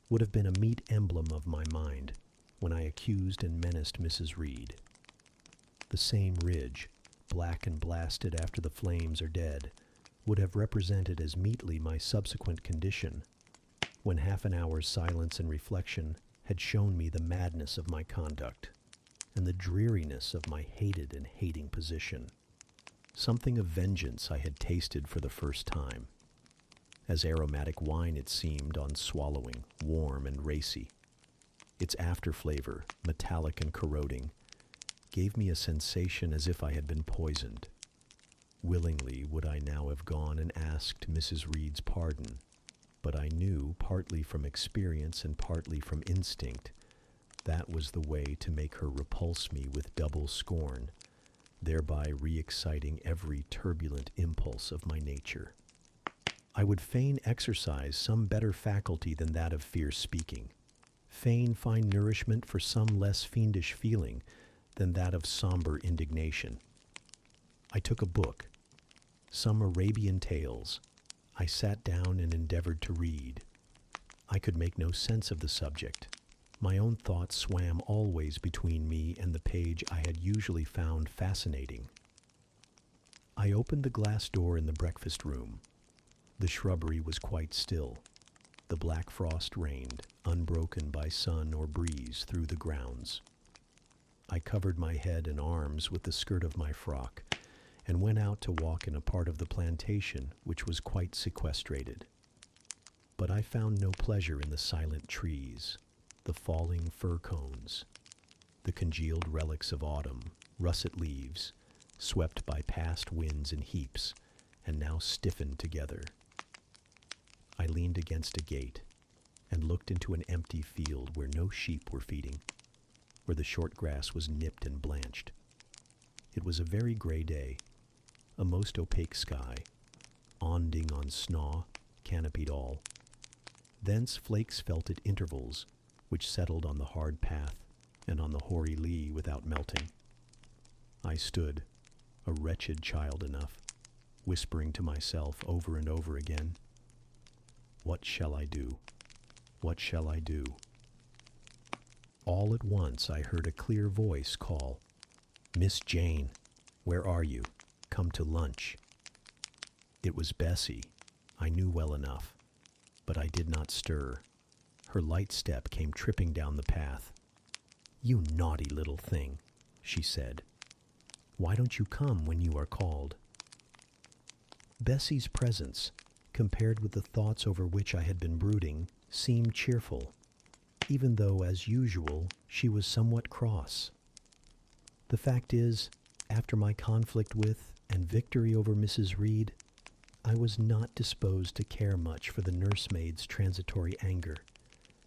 would have been a meet emblem of my mind when I accused and menaced Mrs. Reed. The same ridge, black and blasted after the flames are dead, would have represented as meetly my subsequent condition, when half an hour's silence and reflection had shown me the madness of my conduct, and the dreariness of my hated and hating position. Something of vengeance I had tasted for the first time. As aromatic wine it seemed on swallowing, warm and racy. Its after-flavor, metallic and corroding, gave me a sensation as if I had been poisoned. Willingly would I now have gone and asked Mrs. Reed's pardon, but I knew, partly from experience and partly from instinct, that was the way to make her repulse me with double scorn, thereby re-exciting every turbulent impulse of my nature. I would fain exercise some better faculty than that of fierce speaking, fain find nourishment for some less fiendish feeling than that of somber indignation. I took a book, some Arabian tales. I sat down and endeavored to read. I could make no sense of the subject. My own thoughts swam always between me and the page I had usually found fascinating. I opened the glass door in the breakfast room. The shrubbery was quite still. The black frost reigned, unbroken by sun or breeze, through the grounds. I covered my head and arms with the skirt of my frock, and went out to walk in a part of the plantation which was quite sequestrated. But I found no pleasure in the silent trees, the falling fir cones, the congealed relics of autumn, russet leaves, swept by past winds in heaps, and now stiffened together. I leaned against a gate, and looked into an empty field where no sheep were feeding, where the short grass was nipped and blanched. It was a very gray day, a most opaque sky, onding on snaw, canopied all. Thence flakes felt at intervals, which settled on the hard path and on the hoary lea without melting. I stood, a wretched child enough, whispering to myself over and over again, "What shall I do? What shall I do?" All at once I heard a clear voice call, "Miss Jane, where are you? Come to lunch." It was Bessie, I knew well enough, but I did not stir. Her light step came tripping down the path. "You naughty little thing," she said. "Why don't you come when you are called?" Bessie's presence, compared with the thoughts over which I had been brooding, seemed cheerful, even though, as usual, she was somewhat cross. The fact is, after my conflict with and victory over Mrs. Reed, I was not disposed to care much for the nursemaid's transitory anger,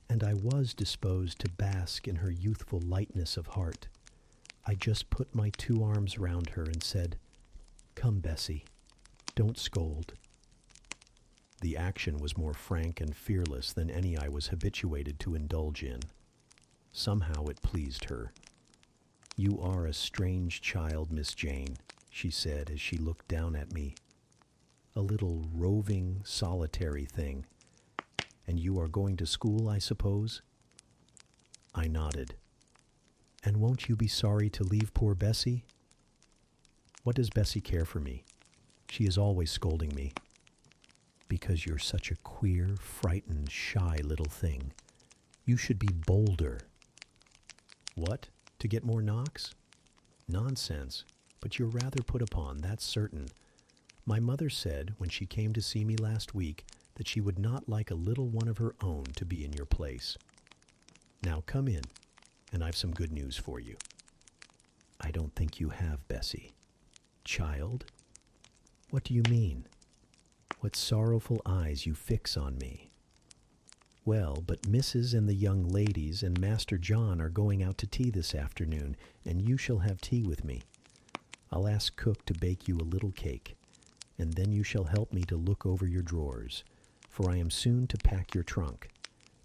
and I was disposed to bask in her youthful lightness of heart. I just put my 2 arms round her and said, "Come, Bessie, don't scold." The action was more frank and fearless than any I was habituated to indulge in. Somehow it pleased her. "You are a strange child, Miss Jane," she said as she looked down at me. "A little roving, solitary thing. And you are going to school, I suppose?" I nodded. "And won't you be sorry to leave poor Bessie?" "What does Bessie care for me? She is always scolding me." "Because you're such a queer, frightened, shy little thing. You should be bolder." "What? To get more knocks?" "Nonsense. But you're rather put upon, that's certain. My mother said, when she came to see me last week, that she would not like a little one of her own to be in your place. Now come in, and I've some good news for you." "I don't think you have, Bessie." "Child? What do you mean? What sorrowful eyes you fix on me." "Well, but Mrs. and the young ladies and Master John are going out to tea this afternoon, and you shall have tea with me. I'll ask cook to bake you a little cake, and then you shall help me to look over your drawers, for I am soon to pack your trunk.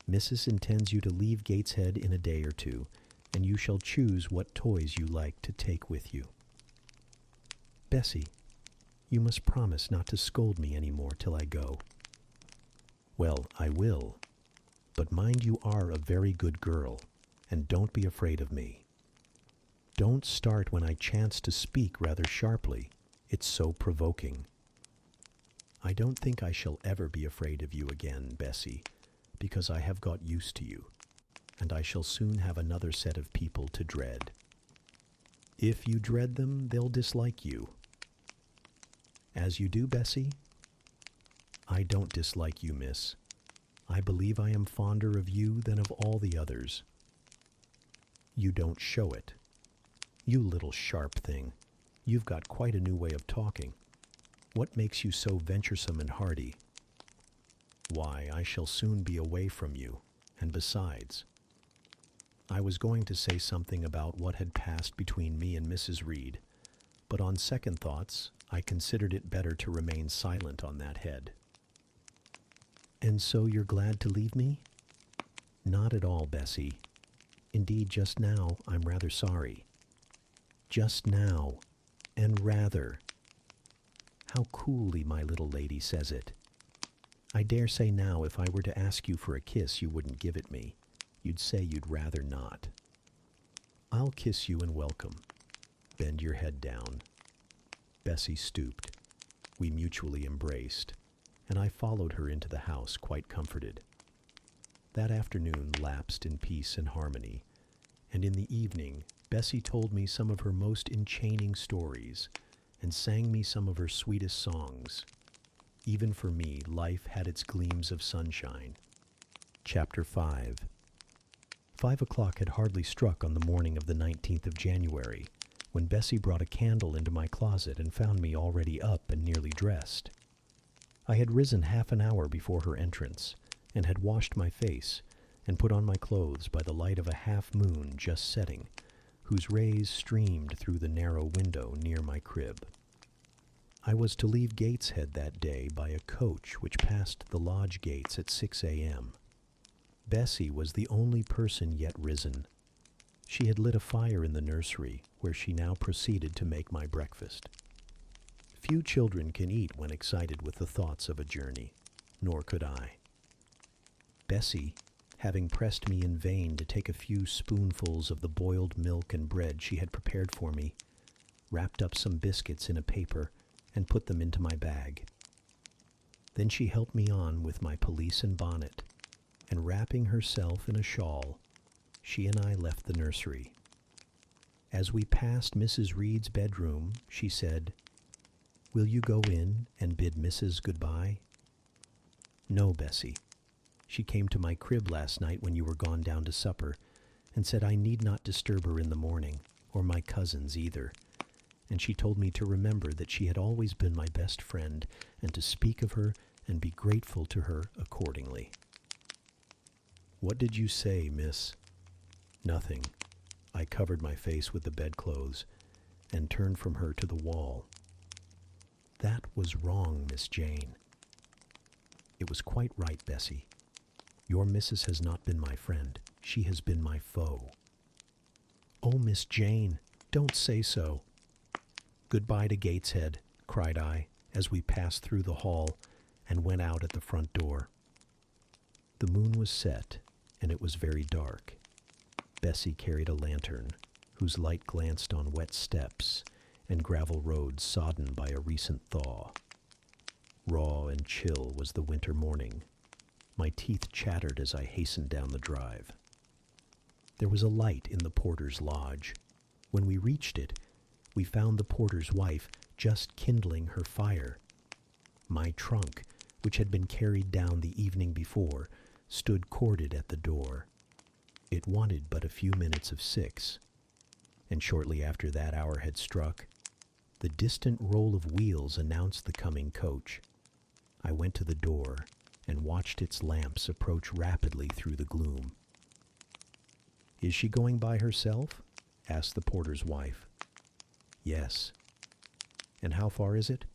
Mrs. intends you to leave Gateshead in a day or two, and you shall choose what toys you like to take with you." "Bessie, you must promise not to scold me any more till I go." "Well, I will. But mind you are a very good girl, and don't be afraid of me. Don't start when I chance to speak rather sharply. It's so provoking." "I don't think I shall ever be afraid of you again, Bessie, because I have got used to you, and I shall soon have another set of people to dread." "If you dread them, they'll dislike you." "As you do, Bessie?" "I don't dislike you, miss. I believe I am fonder of you than of all the others." "You don't show it. You little sharp thing, you've got quite a new way of talking. What makes you so venturesome and hardy?" "Why, I shall soon be away from you, and besides—" I was going to say something about what had passed between me and Mrs. Reed, but on second thoughts I considered it better to remain silent on that head. "And so you're glad to leave me?" "Not at all, Bessie. Indeed, just now I'm rather sorry." "Just now, and rather. How coolly my little lady says it. I dare say now if I were to ask you for a kiss you wouldn't give it me. You'd say you'd rather not." "I'll kiss you and welcome. Bend your head down." Bessie stooped. We mutually embraced, and I followed her into the house quite comforted. That afternoon lapsed in peace and harmony, and in the evening Bessie told me some of her most enchaining stories and sang me some of her sweetest songs. Even for me, life had its gleams of sunshine. Chapter 5. 5 o'clock had hardly struck on the morning of the 19th of January, when Bessie brought a candle into my closet and found me already up and nearly dressed. I had risen half an hour before her entrance, and had washed my face, and put on my clothes by the light of a half-moon just setting, whose rays streamed through the narrow window near my crib. I was to leave Gateshead that day by a coach which passed the lodge gates at 6 a.m. Bessie was the only person yet risen. She had lit a fire in the nursery, where she now proceeded to make my breakfast. Few children can eat when excited with the thoughts of a journey, nor could I. Bessie, having pressed me in vain to take a few spoonfuls of the boiled milk and bread she had prepared for me, wrapped up some biscuits in a paper and put them into my bag. Then she helped me on with my pelisse and bonnet, and wrapping herself in a shawl, she and I left the nursery. As we passed Mrs. Reed's bedroom, she said, "Will you go in and bid Mrs. goodbye?" "No, Bessie. She came to my crib last night when you were gone down to supper, and said I need not disturb her in the morning, or my cousins either. And she told me to remember that she had always been my best friend, and to speak of her and be grateful to her accordingly." "What did you say, miss?" "Nothing." I covered my face with the bedclothes and turned from her to the wall. "That was wrong, Miss Jane." "It was quite right, Bessie. Your missus has not been my friend. She has been my foe." "Oh, Miss Jane, don't say so." "Goodbye to Gateshead," cried I, as we passed through the hall and went out at the front door. The moon was set, and it was very dark. Bessie carried a lantern, whose light glanced on wet steps and gravel roads sodden by a recent thaw. Raw and chill was the winter morning. My teeth chattered as I hastened down the drive. There was a light in the porter's lodge. When we reached it, we found the porter's wife just kindling her fire. My trunk, which had been carried down the evening before, stood corded at the door. It wanted but a few minutes of 6, and shortly after that hour had struck, the distant roll of wheels announced the coming coach. I went to the door and watched its lamps approach rapidly through the gloom. "Is she going by herself?" asked the porter's wife. "Yes." "And how far is it?"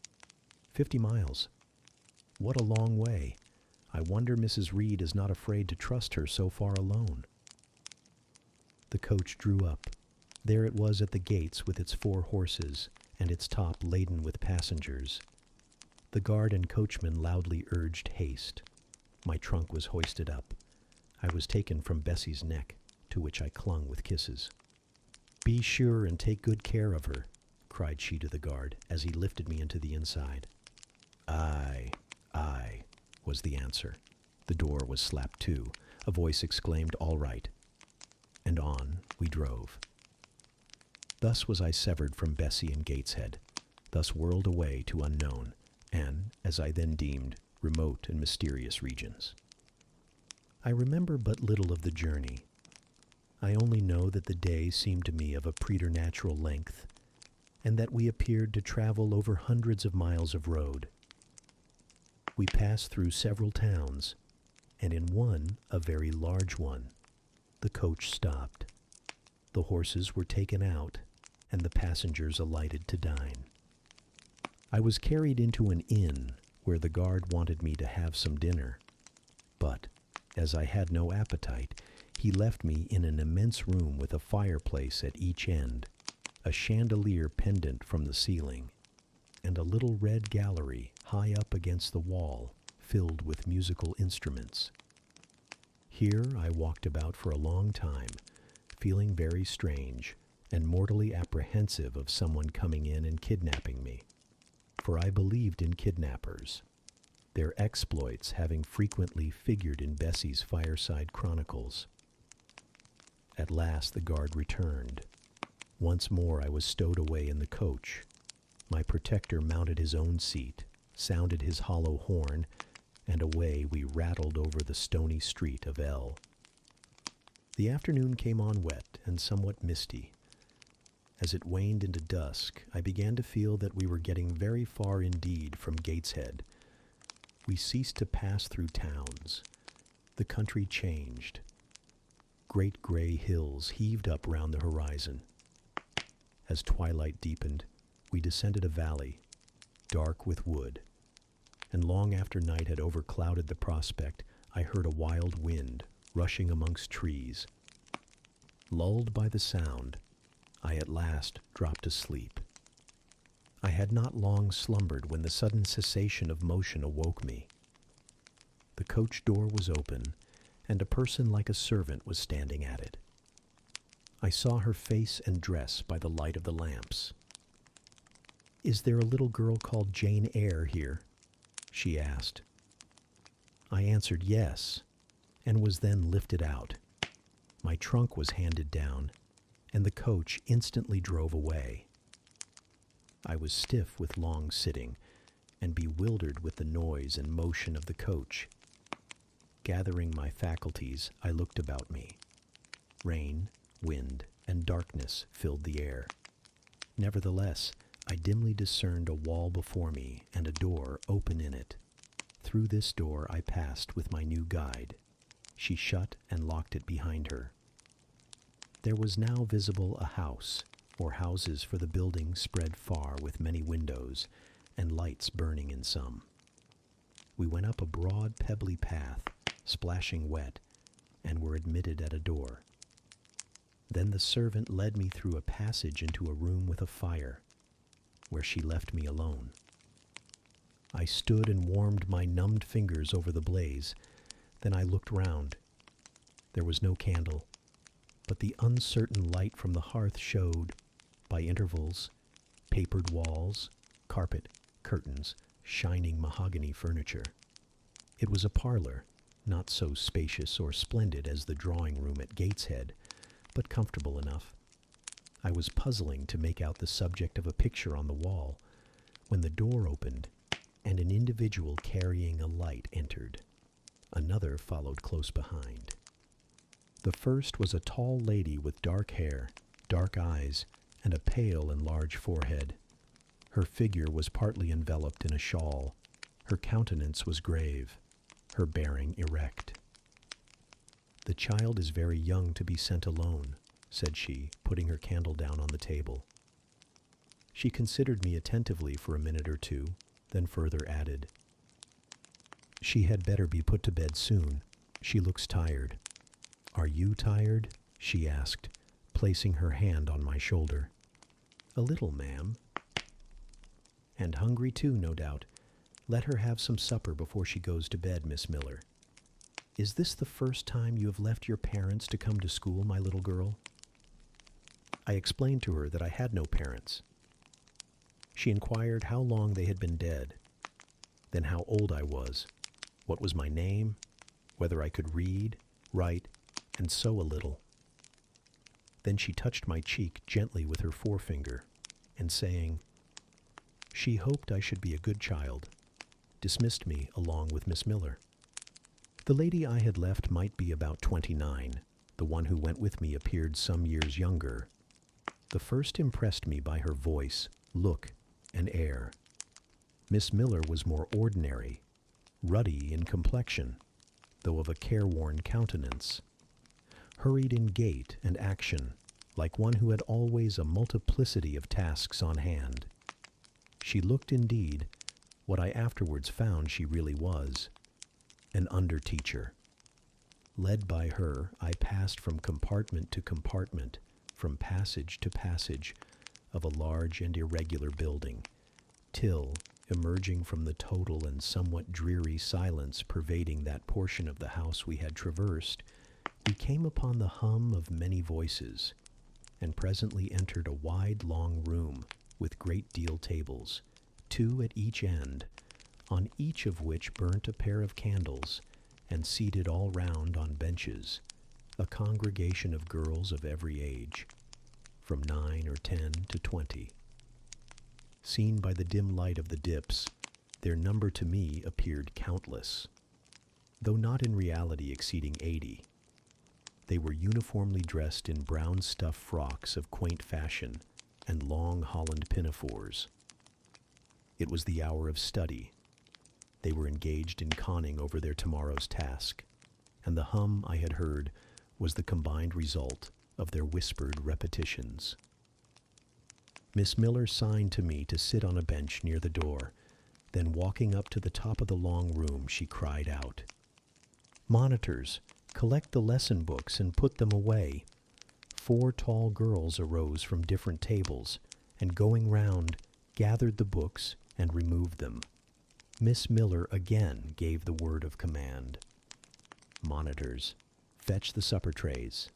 50 miles. What a long way. I wonder Mrs. Reed is not afraid to trust her so far alone." The coach drew up. There it was at the gates with its 4 horses and its top laden with passengers. The guard and coachman loudly urged haste. My trunk was hoisted up. I was taken from Bessie's neck, to which I clung with kisses. "Be sure and take good care of her," cried she to the guard, as he lifted me into the inside. "Aye, aye," was the answer. The door was slapped to. A voice exclaimed, "All right." And on we drove. Thus was I severed from Bessie and Gateshead, thus whirled away to unknown, and, as I then deemed, remote and mysterious regions. I remember but little of the journey. I only know that the day seemed to me of a preternatural length, and that we appeared to travel over hundreds of miles of road. We passed through several towns, and in one, a very large one, the coach stopped. The horses were taken out, and the passengers alighted to dine. I was carried into an inn where the guard wanted me to have some dinner, but, as I had no appetite, he left me in an immense room with a fireplace at each end, a chandelier pendant from the ceiling, and a little red gallery high up against the wall filled with musical instruments. Here I walked about for a long time, feeling very strange and mortally apprehensive of someone coming in and kidnapping me, for I believed in kidnappers, their exploits having frequently figured in Bessie's Fireside Chronicles. At last the guard returned. Once more I was stowed away in the coach. My protector mounted his own seat, sounded his hollow horn, and away we rattled over the stony street of L. The afternoon came on wet and somewhat misty. As it waned into dusk, I began to feel that we were getting very far indeed from Gateshead. We ceased to pass through towns. The country changed. Great gray hills heaved up round the horizon. As twilight deepened, we descended a valley, dark with wood, and long after night had overclouded the prospect, I heard a wild wind rushing amongst trees. Lulled by the sound, I at last dropped asleep. I had not long slumbered when the sudden cessation of motion awoke me. The coach door was open, and a person like a servant was standing at it. I saw her face and dress by the light of the lamps. "Is there a little girl called Jane Eyre here?" she asked. I answered yes, and was then lifted out. My trunk was handed down, and the coach instantly drove away. I was stiff with long sitting, and bewildered with the noise and motion of the coach. Gathering my faculties, I looked about me. Rain, wind, and darkness filled the air. Nevertheless, I dimly discerned a wall before me and a door open in it. Through this door I passed with my new guide. She shut and locked it behind her. There was now visible a house, or houses, for the building spread far with many windows, and lights burning in some. We went up a broad pebbly path, splashing wet, and were admitted at a door. Then the servant led me through a passage into a room with a fire, where she left me alone. I stood and warmed my numbed fingers over the blaze. Then I looked round. There was no candle, but the uncertain light from the hearth showed, by intervals, papered walls, carpet, curtains, shining mahogany furniture. It was a parlor, not so spacious or splendid as the drawing-room at Gateshead, but comfortable enough. I was puzzling to make out the subject of a picture on the wall, when the door opened, and an individual carrying a light entered. Another followed close behind. The first was a tall lady with dark hair, dark eyes, and a pale and large forehead. Her figure was partly enveloped in a shawl. Her countenance was grave, her bearing erect. "The child is very young to be sent alone," said she, putting her candle down on the table. She considered me attentively for a minute or two, then further added, "She had better be put to bed soon. She looks tired." "Are you tired?" she asked, placing her hand on my shoulder. "A little, ma'am." "And hungry too, no doubt. Let her have some supper before she goes to bed, Miss Miller. Is this the first time you have left your parents to come to school, my little girl?" I explained to her that I had no parents. She inquired how long they had been dead, then how old I was, what was my name, whether I could read, write, and sew a little. Then she touched my cheek gently with her forefinger, and saying, she hoped I should be a good child, dismissed me along with Miss Miller. The lady I had left might be about 29. The one who went with me appeared some years younger. The first impressed me by her voice, look, and air. Miss Miller was more ordinary, ruddy in complexion, though of a careworn countenance, hurried in gait and action, like one who had always a multiplicity of tasks on hand. She looked indeed, what I afterwards found she really was, an under-teacher. Led by her, I passed from compartment to compartment, from passage to passage of a large and irregular building, till, emerging from the total and somewhat dreary silence pervading that portion of the house we had traversed, we came upon the hum of many voices, and presently entered a wide, long room with great deal tables, 2 at each end, on each of which burnt a pair of candles, and seated all round on benches, a congregation of girls of every age, from 9 or 10 to 20. Seen by the dim light of the dips, their number to me appeared countless, though not in reality exceeding 80. They were uniformly dressed in brown stuff frocks of quaint fashion and long holland pinafores. It was the hour of study. They were engaged in conning over their tomorrow's task, and the hum I had heard was the combined result of their whispered repetitions. Miss Miller signed to me to sit on a bench near the door. Then walking up to the top of the long room, she cried out, "Monitors, collect the lesson books and put them away." 4 tall girls arose from different tables, and going round, gathered the books and removed them. Miss Miller again gave the word of command. "Monitors, fetch the supper trays."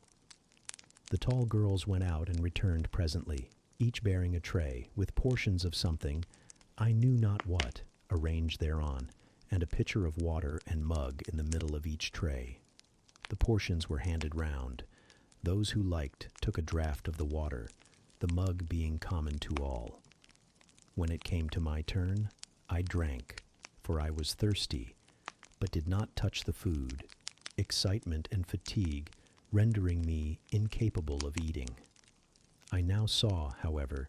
The tall girls went out and returned presently, each bearing a tray, with portions of something, I knew not what, arranged thereon, and a pitcher of water and mug in the middle of each tray. The portions were handed round. Those who liked took a draught of the water, the mug being common to all. When it came to my turn, I drank, for I was thirsty, but did not touch the food, excitement and fatigue rendering me incapable of eating. I now saw, however,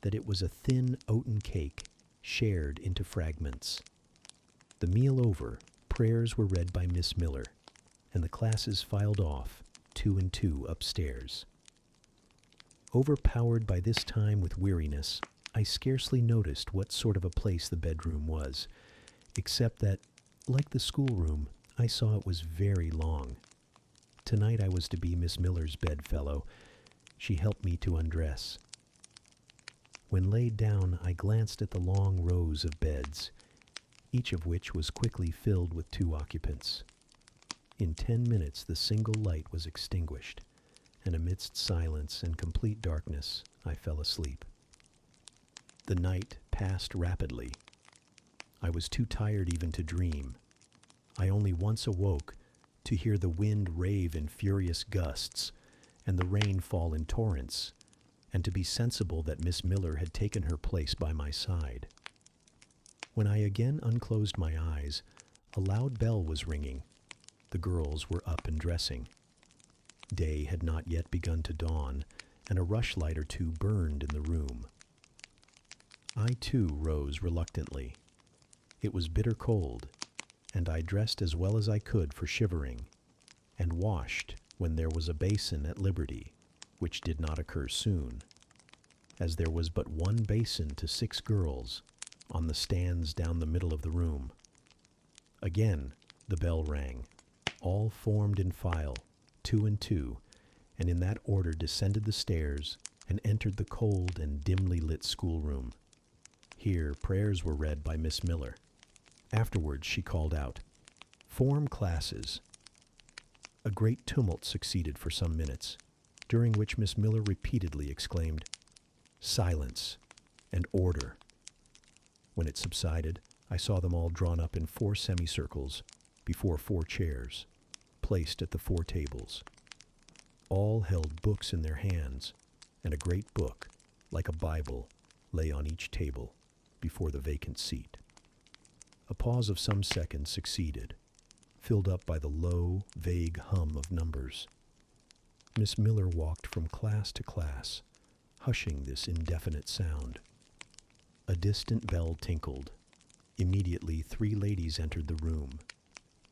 that it was a thin oaten cake shared into fragments. The meal over, prayers were read by Miss Miller, and the classes filed off, 2 and 2 upstairs. Overpowered by this time with weariness, I scarcely noticed what sort of a place the bedroom was, except that, like the schoolroom, I saw it was very long. Tonight I was to be Miss Miller's bedfellow. She helped me to undress. When laid down, I glanced at the long rows of beds, each of which was quickly filled with 2 occupants. In 10 minutes the single light was extinguished, and amidst silence and complete darkness I fell asleep. The night passed rapidly. I was too tired even to dream. I only once awoke to hear the wind rave in furious gusts and the rain fall in torrents, and to be sensible that Miss Miller had taken her place by my side. When I again unclosed my eyes, a loud bell was ringing. The girls were up and dressing. Day had not yet begun to dawn, and a rushlight or two burned in the room. I, too, rose reluctantly. It was bitter cold, and I dressed as well as I could for shivering, and washed when there was a basin at liberty, which did not occur soon, as there was but one basin to 6 girls on the stands down the middle of the room. Again the bell rang. All formed in file, 2 and 2, and in that order descended the stairs and entered the cold and dimly lit schoolroom. Here prayers were read by Miss Miller. Afterwards she called out, "Form classes." A great tumult succeeded for some minutes, during which Miss Miller repeatedly exclaimed, "Silence and order." When it subsided, I saw them all drawn up in 4 semicircles before 4 chairs, placed at the 4 tables. All held books in their hands, and a great book, like a Bible, lay on each table before the vacant seat. A pause of some seconds succeeded, filled up by the low, vague hum of numbers. Miss Miller walked from class to class, hushing this indefinite sound. A distant bell tinkled. Immediately 3 ladies entered the room.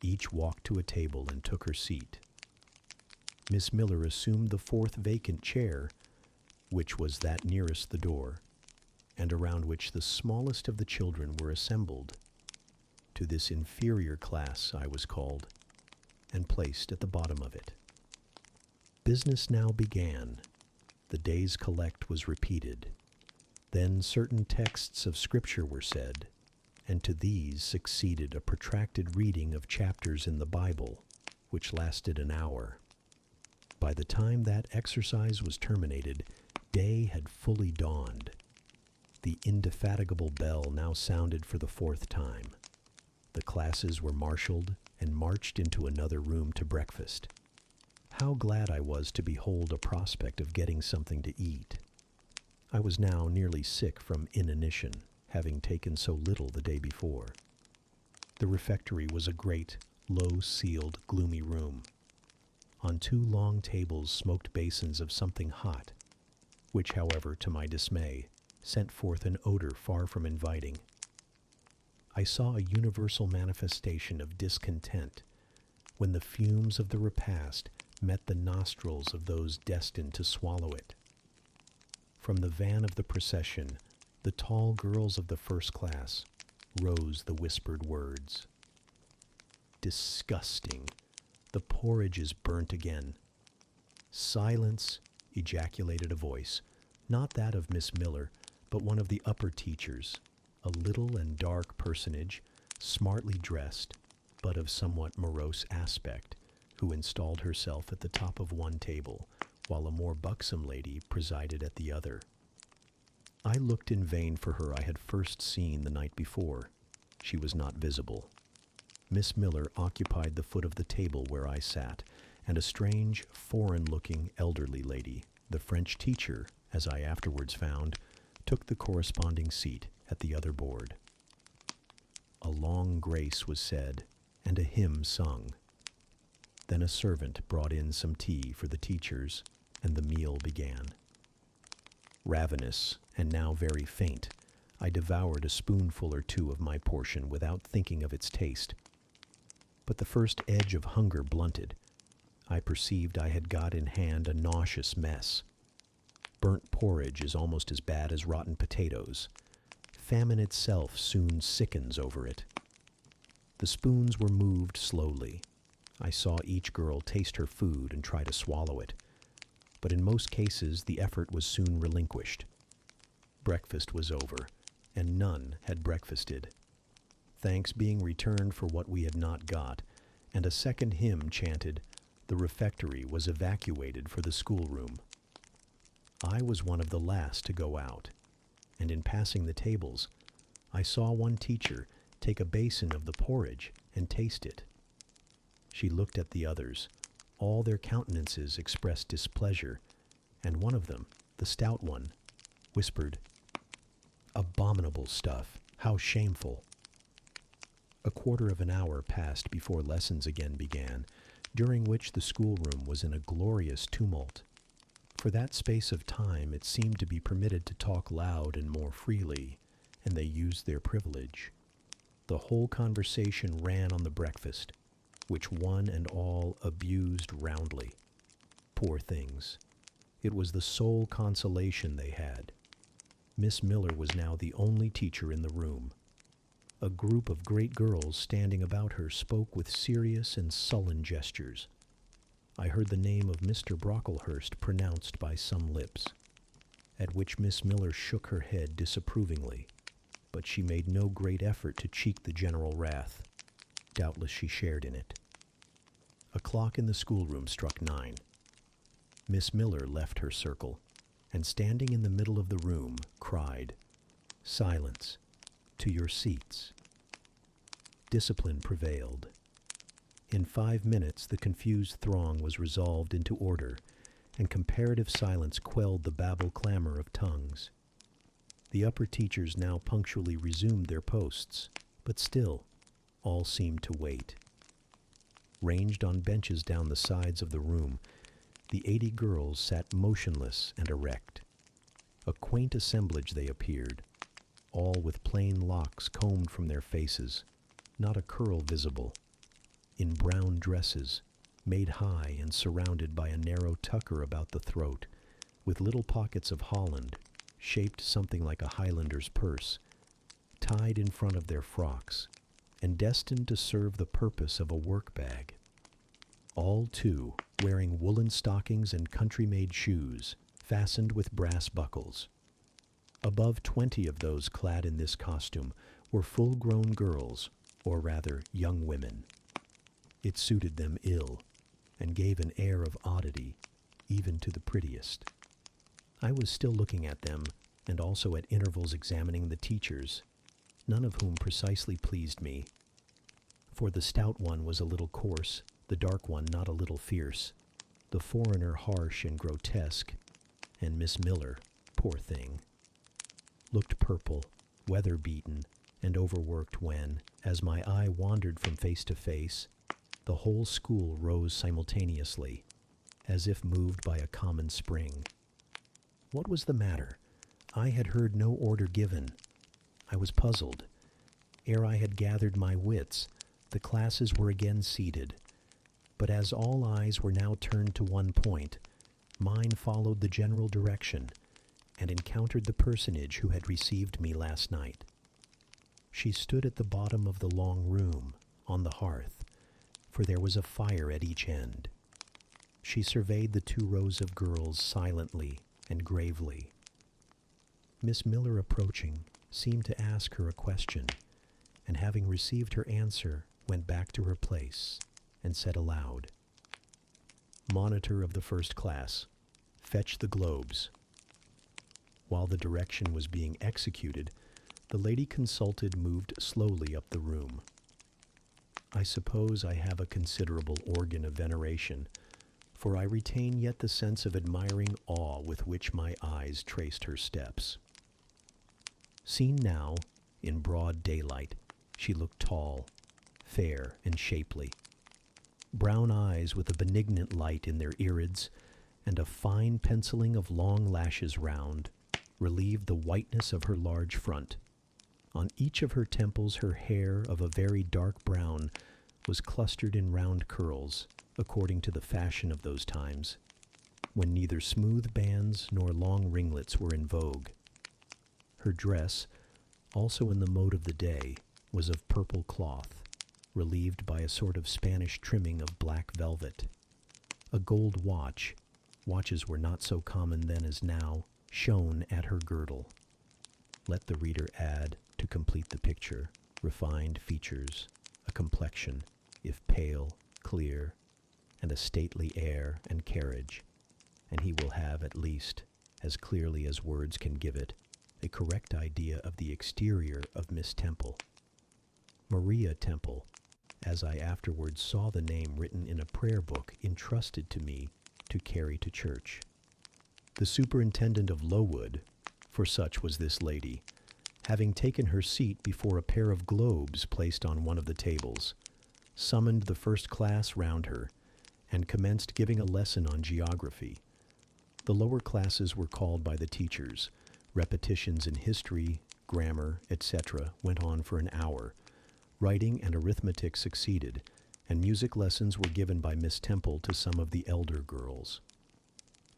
Each walked to a table and took her seat. Miss Miller assumed the 4th vacant chair, which was that nearest the door, and around which the smallest of the children were assembled. To this inferior class I was called, and placed at the bottom of it. Business now began. The day's collect was repeated. Then certain texts of Scripture were said, and to these succeeded a protracted reading of chapters in the Bible, which lasted an hour. By the time that exercise was terminated, day had fully dawned. The indefatigable bell now sounded for the 4th time. The classes were marshaled and marched into another room to breakfast. How glad I was to behold a prospect of getting something to eat. I was now nearly sick from inanition, having taken so little the day before. The refectory was a great, low-ceiled, gloomy room. On 2 long tables smoked basins of something hot, which, however, to my dismay, sent forth an odor far from inviting. I saw a universal manifestation of discontent when the fumes of the repast met the nostrils of those destined to swallow it. From the van of the procession, the tall girls of the 1st class, rose the whispered words. "Disgusting! The porridge is burnt again." "Silence!" ejaculated a voice, not that of Miss Miller, but one of the upper teachers, a little and dark personage, smartly dressed, but of somewhat morose aspect, who installed herself at the top of one table, while a more buxom lady presided at the other. I looked in vain for her I had first seen the night before. She was not visible. Miss Miller occupied the foot of the table where I sat, and a strange, foreign-looking elderly lady, the French teacher, as I afterwards found, took the corresponding seat at the other board. A long grace was said, and a hymn sung. Then a servant brought in some tea for the teachers, and the meal began. Ravenous, and now very faint, I devoured a spoonful or 2 of my portion without thinking of its taste. But the first edge of hunger blunted. I perceived I had got in hand a nauseous mess. Burnt porridge is almost as bad as rotten potatoes. Famine itself soon sickens over it. The spoons were moved slowly. I saw each girl taste her food and try to swallow it, but in most cases the effort was soon relinquished. Breakfast was over, and none had breakfasted. Thanks being returned for what we had not got, and a second hymn chanted, the refectory was evacuated for the schoolroom. I was one of the last to go out, and in passing the tables, I saw one teacher take a basin of the porridge and taste it. She looked at the others. All their countenances expressed displeasure, and one of them, the stout one, whispered, "Abominable stuff! How shameful!" A quarter of an hour passed before lessons again began, during which the schoolroom was in a glorious tumult. For that space of time it seemed to be permitted to talk loud and more freely, and they used their privilege. The whole conversation ran on the breakfast, which one and all abused roundly. Poor things. It was the sole consolation they had. Miss Miller was now the only teacher in the room. A group of great girls standing about her spoke with serious and sullen gestures. I heard the name of Mr. Brocklehurst pronounced by some lips, at which Miss Miller shook her head disapprovingly, but she made no great effort to cheek the general wrath. Doubtless she shared in it. A clock in the schoolroom struck 9. Miss Miller left her circle, and standing in the middle of the room, cried, "Silence! To your seats!" Discipline prevailed. In 5 minutes the confused throng was resolved into order, and comparative silence quelled the babble-clamor of tongues. The upper teachers now punctually resumed their posts, but still all seemed to wait. Ranged on benches down the sides of the room, the 80 girls sat motionless and erect. A quaint assemblage they appeared, all with plain locks combed from their faces, not a curl visible, in brown dresses, made high and surrounded by a narrow tucker about the throat, with little pockets of holland, shaped something like a Highlander's purse, tied in front of their frocks, and destined to serve the purpose of a work-bag. All, too, wearing woolen stockings and country-made shoes, fastened with brass buckles. Above 20 of those clad in this costume were full-grown girls, or rather young women. It suited them ill, and gave an air of oddity, even to the prettiest. I was still looking at them, and also at intervals examining the teachers, none of whom precisely pleased me. For the stout one was a little coarse, the dark one not a little fierce, the foreigner harsh and grotesque, and Miss Miller, poor thing, looked purple, weather-beaten, and overworked when, as my eye wandered from face to face, the whole school rose simultaneously, as if moved by a common spring. What was the matter? I had heard no order given. I was puzzled. Ere I had gathered my wits, the classes were again seated. But as all eyes were now turned to one point, mine followed the general direction, and encountered the personage who had received me last night. She stood at the bottom of the long room, on the hearth, for there was a fire at each end. She surveyed the 2 rows of girls silently and gravely. Miss Miller, approaching, seemed to ask her a question, and having received her answer, went back to her place, and said aloud, "Monitor of the first class, fetch the globes." While the direction was being executed, the lady consulted moved slowly up the room. I suppose I have a considerable organ of veneration, for I retain yet the sense of admiring awe with which my eyes traced her steps. Seen now, in broad daylight, she looked tall, fair, and shapely. Brown eyes with a benignant light in their irids, and a fine penciling of long lashes round, relieved the whiteness of her large front. On each of her temples her hair, of a very dark brown, was clustered in round curls, according to the fashion of those times, when neither smooth bands nor long ringlets were in vogue. Her dress, also in the mode of the day, was of purple cloth, relieved by a sort of Spanish trimming of black velvet. A gold watch, watches were not so common then as now, shone at her girdle. Let the reader add, to complete the picture, refined features, a complexion, if pale, clear, and a stately air and carriage, and he will have at least, as clearly as words can give it, a correct idea of the exterior of Miss Temple. Maria Temple, as I afterwards saw the name written in a prayer book entrusted to me to carry to church. The superintendent of Lowood, for such was this lady, having taken her seat before a pair of globes placed on one of the tables, summoned the first class round her, and commenced giving a lesson on geography. The lower classes were called by the teachers. Repetitions in history, grammar, etc. went on for an hour. Writing and arithmetic succeeded, and music lessons were given by Miss Temple to some of the elder girls.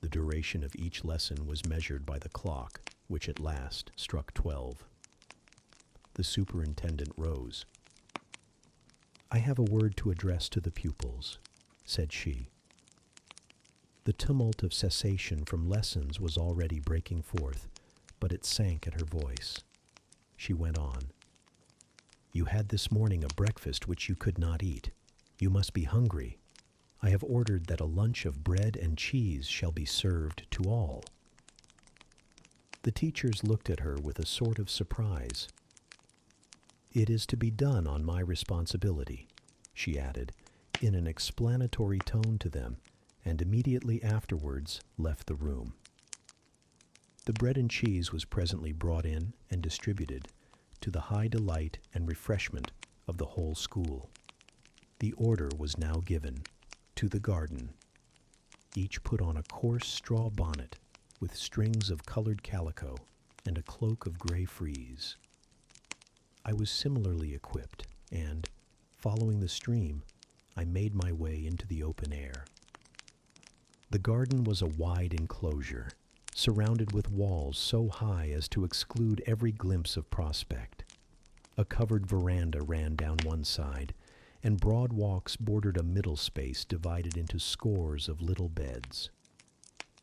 The duration of each lesson was measured by the clock, which at last struck 12. The superintendent rose. "I have a word to address to the pupils," said she. The tumult of cessation from lessons was already breaking forth, but it sank at her voice. She went on. "You had this morning a breakfast which you could not eat. You must be hungry. I have ordered that a lunch of bread and cheese shall be served to all." The teachers looked at her with a sort of surprise. "It is to be done on my responsibility," she added, in an explanatory tone to them, and immediately afterwards left the room. The bread and cheese was presently brought in and distributed, to the high delight and refreshment of the whole school. The order was now given, "To the garden." Each put on a coarse straw bonnet with strings of colored calico and a cloak of gray frieze. I was similarly equipped, and, following the stream, I made my way into the open air. The garden was a wide enclosure, surrounded with walls so high as to exclude every glimpse of prospect. A covered veranda ran down one side, and broad walks bordered a middle space divided into scores of little beds.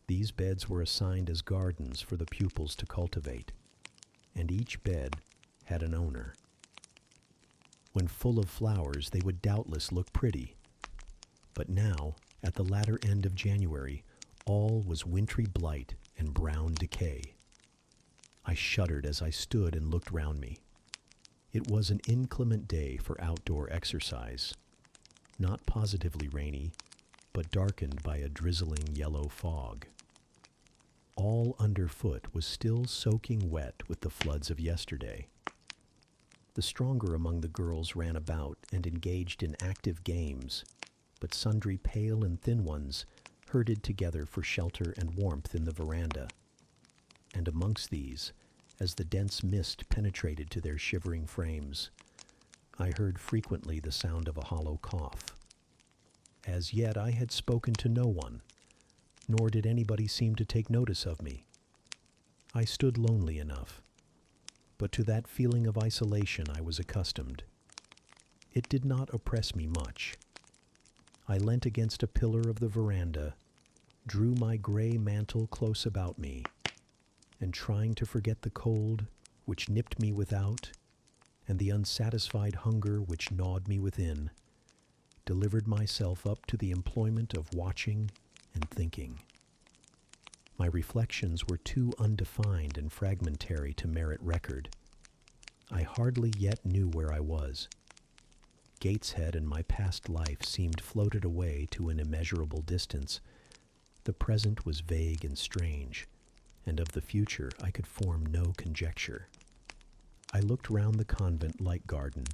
These beds were assigned as gardens for the pupils to cultivate, and each bed had an owner. When full of flowers, they would doubtless look pretty, but now, at the latter end of January, all was wintry blight and brown decay. I shuddered as I stood and looked round me. It was an inclement day for outdoor exercise, not positively rainy, but darkened by a drizzling yellow fog. All underfoot was still soaking wet with the floods of yesterday. The stronger among the girls ran about and engaged in active games, but sundry pale and thin ones herded together for shelter and warmth in the veranda. And amongst these, as the dense mist penetrated to their shivering frames, I heard frequently the sound of a hollow cough. As yet I had spoken to no one, nor did anybody seem to take notice of me. I stood lonely enough, but to that feeling of isolation I was accustomed. It did not oppress me much. I leant against a pillar of the veranda, drew my gray mantle close about me, and trying to forget the cold which nipped me without, and the unsatisfied hunger which gnawed me within, delivered myself up to the employment of watching and thinking. My reflections were too undefined and fragmentary to merit record. I hardly yet knew where I was. Gateshead and my past life seemed floated away to an immeasurable distance. The present was vague and strange, and of the future I could form no conjecture. I looked round the convent-like garden,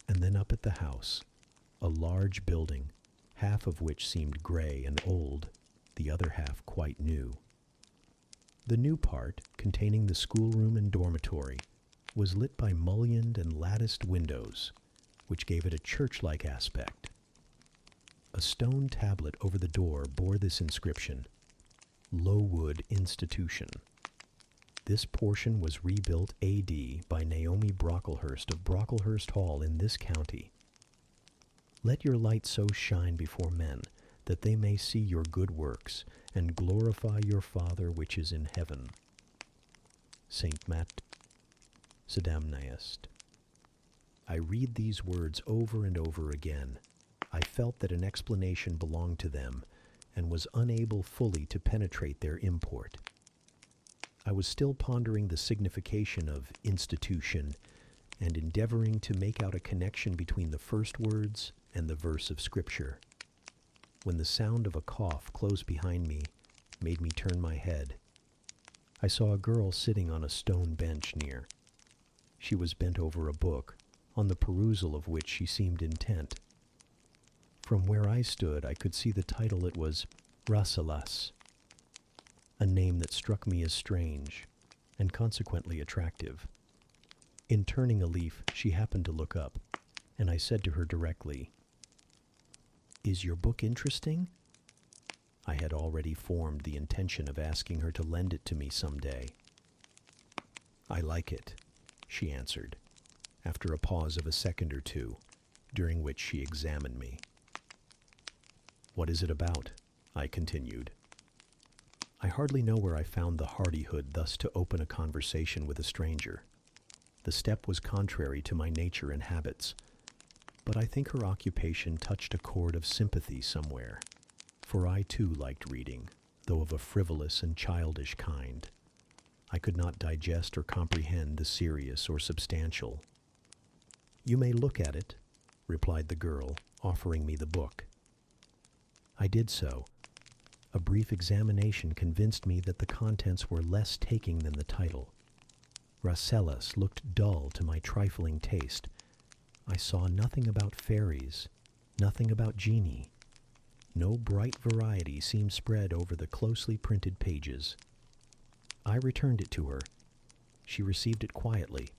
and then up at the house, a large building, half of which seemed gray and old, the other half quite new. The new part, containing the schoolroom and dormitory, was lit by mullioned and latticed windows, which gave it a church-like aspect. A stone tablet over the door bore this inscription, "Lowood Institution." This portion was rebuilt A.D. by Naomi Brocklehurst of Brocklehurst Hall in this county. "Let your light so shine before men, that they may see your good works, and glorify your Father which is in heaven." St. Matt. Sedamnaest. I read these words over and over again. I felt that an explanation belonged to them, and was unable fully to penetrate their import. I was still pondering the signification of institution, and endeavoring to make out a connection between the first words and the verse of Scripture, when the sound of a cough close behind me made me turn my head. I saw a girl sitting on a stone bench near. She was bent over a book, on the perusal of which she seemed intent. From where I stood, I could see the title. It was Rasselas, a name that struck me as strange and consequently attractive. In turning a leaf, she happened to look up, and I said to her directly, "Is your book interesting?" I had already formed the intention of asking her to lend it to me some day. "I like it," she answered, after a pause of a second or two, during which she examined me. "What is it about?" I continued. I hardly know where I found the hardihood thus to open a conversation with a stranger. The step was contrary to my nature and habits, but I think her occupation touched a chord of sympathy somewhere, for I too liked reading, though of a frivolous and childish kind. I could not digest or comprehend the serious or substantial. "You may look at it," replied the girl, offering me the book. I did so. A brief examination convinced me that the contents were less taking than the title. Rasselas looked dull to my trifling taste. I saw nothing about fairies, nothing about genii. No bright variety seemed spread over the closely printed pages. I returned it to her. She received it quietly,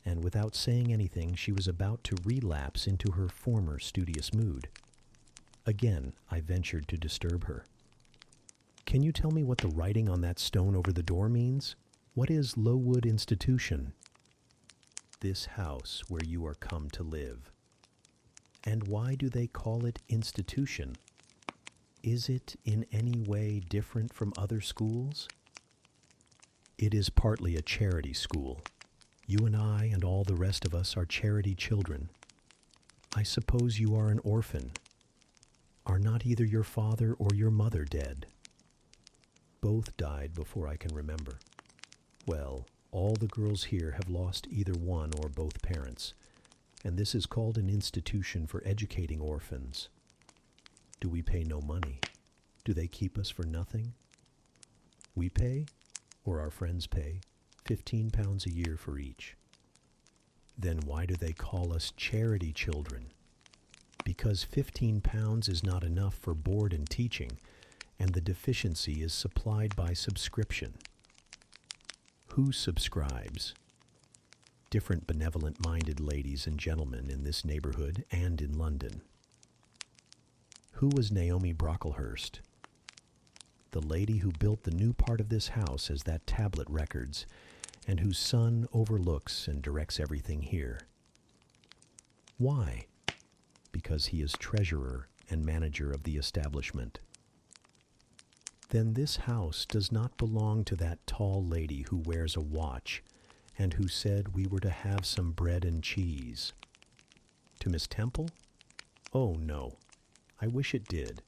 and without saying anything, she was about to relapse into her former studious mood. Again, I ventured to disturb her. "Can you tell me what the writing on that stone over the door means? What is Lowood Institution?" "This house where you are come to live." "And why do they call it institution? Is it in any way different from other schools?" "It is partly a charity school. You and I and all the rest of us are charity children. I suppose you are an orphan. Are not either your father or your mother dead?" "Both died before I can remember." "Well, all the girls here have lost either one or both parents, and this is called an institution for educating orphans. Do we pay no money? Do they keep us for nothing? We pay, or our friends pay, £15 a year for each." "Then why do they call us charity children?" "Because £15 is not enough for board and teaching, and the deficiency is supplied by subscription." "Who subscribes?" "Different benevolent-minded ladies and gentlemen in this neighborhood and in London." "Who was Naomi Brocklehurst?" "The lady who built the new part of this house as that tablet records, and whose son overlooks and directs everything here." "Why?" "Because he is treasurer and manager of the establishment." "Then this house does not belong to that tall lady who wears a watch, and who said we were to have some bread and cheese?" "To Miss Temple? Oh, no. I wish it did.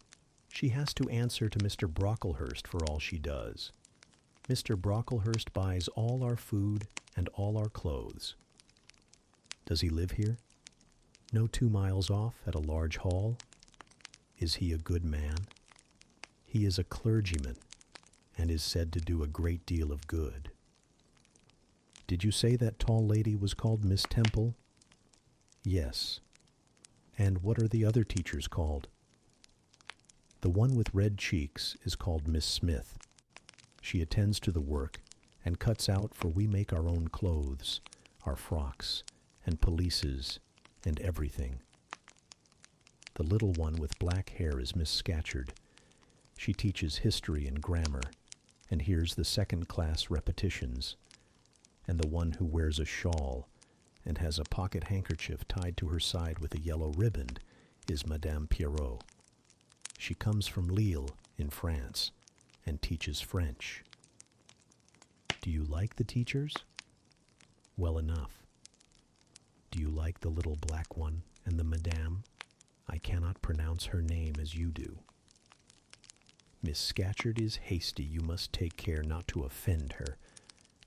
She has to answer to Mr. Brocklehurst for all she does. Mr. Brocklehurst buys all our food and all our clothes." "Does he live here?" "No, 2 miles off at a large hall." "Is he a good man?" "He is a clergyman, and is said to do a great deal of good." "Did you say that tall lady was called Miss Temple?" "Yes." "And what are the other teachers called?" "The one with red cheeks is called Miss Smith. She attends to the work and cuts out, for we make our own clothes, our frocks, and pelisses, and everything. The little one with black hair is Miss Scatcherd. She teaches history and grammar, and hears the second-class repetitions. And the one who wears a shawl and has a pocket handkerchief tied to her side with a yellow ribbon is Madame Pierrot. She comes from Lille, in France, and teaches French." "Do you like the teachers?" "Well enough." "Do you like the little black one and the Madame? I cannot pronounce her name as you do." "Miss Scatcherd is hasty. You must take care not to offend her.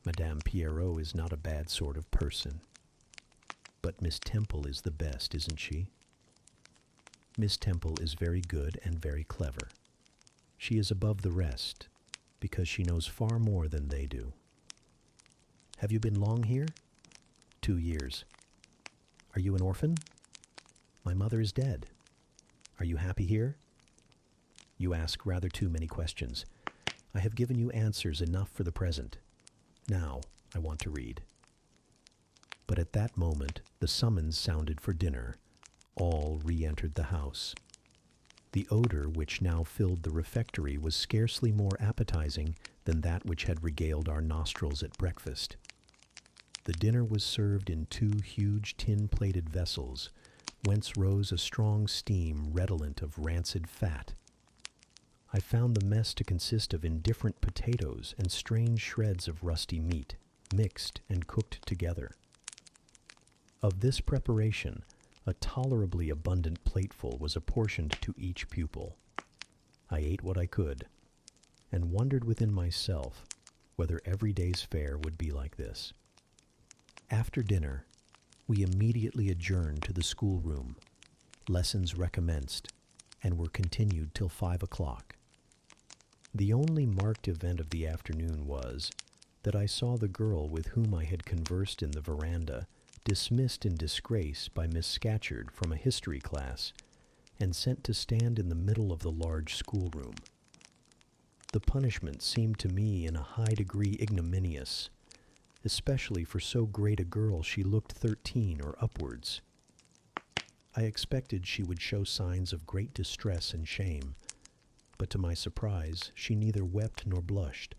Madame Pierrot is not a bad sort of person." "But Miss Temple is the best, isn't she?" "Miss Temple is very good and very clever. She is above the rest, because she knows far more than they do." "Have you been long here?" 2 years. "Are you an orphan?" "My mother is dead." Are you happy here? You ask rather too many questions. I have given you answers enough for the present. Now I want to read. But at that moment the summons sounded for dinner. All re-entered the house. The odor which now filled the refectory was scarcely more appetizing than that which had regaled our nostrils at breakfast. The dinner was served in 2 huge tin-plated vessels, whence rose a strong steam redolent of rancid fat. I found the mess to consist of indifferent potatoes and strange shreds of rusty meat, mixed and cooked together. Of this preparation, a tolerably abundant plateful was apportioned to each pupil. I ate what I could, and wondered within myself whether every day's fare would be like this. After dinner, we immediately adjourned to the schoolroom. Lessons recommenced, and were continued till 5 o'clock. The only marked event of the afternoon was that I saw the girl with whom I had conversed in the veranda dismissed in disgrace by Miss Scatcherd from a history class and sent to stand in the middle of the large schoolroom. The punishment seemed to me in a high degree ignominious, especially for so great a girl. She looked 13 or upwards. I expected she would show signs of great distress and shame, but to my surprise she neither wept nor blushed.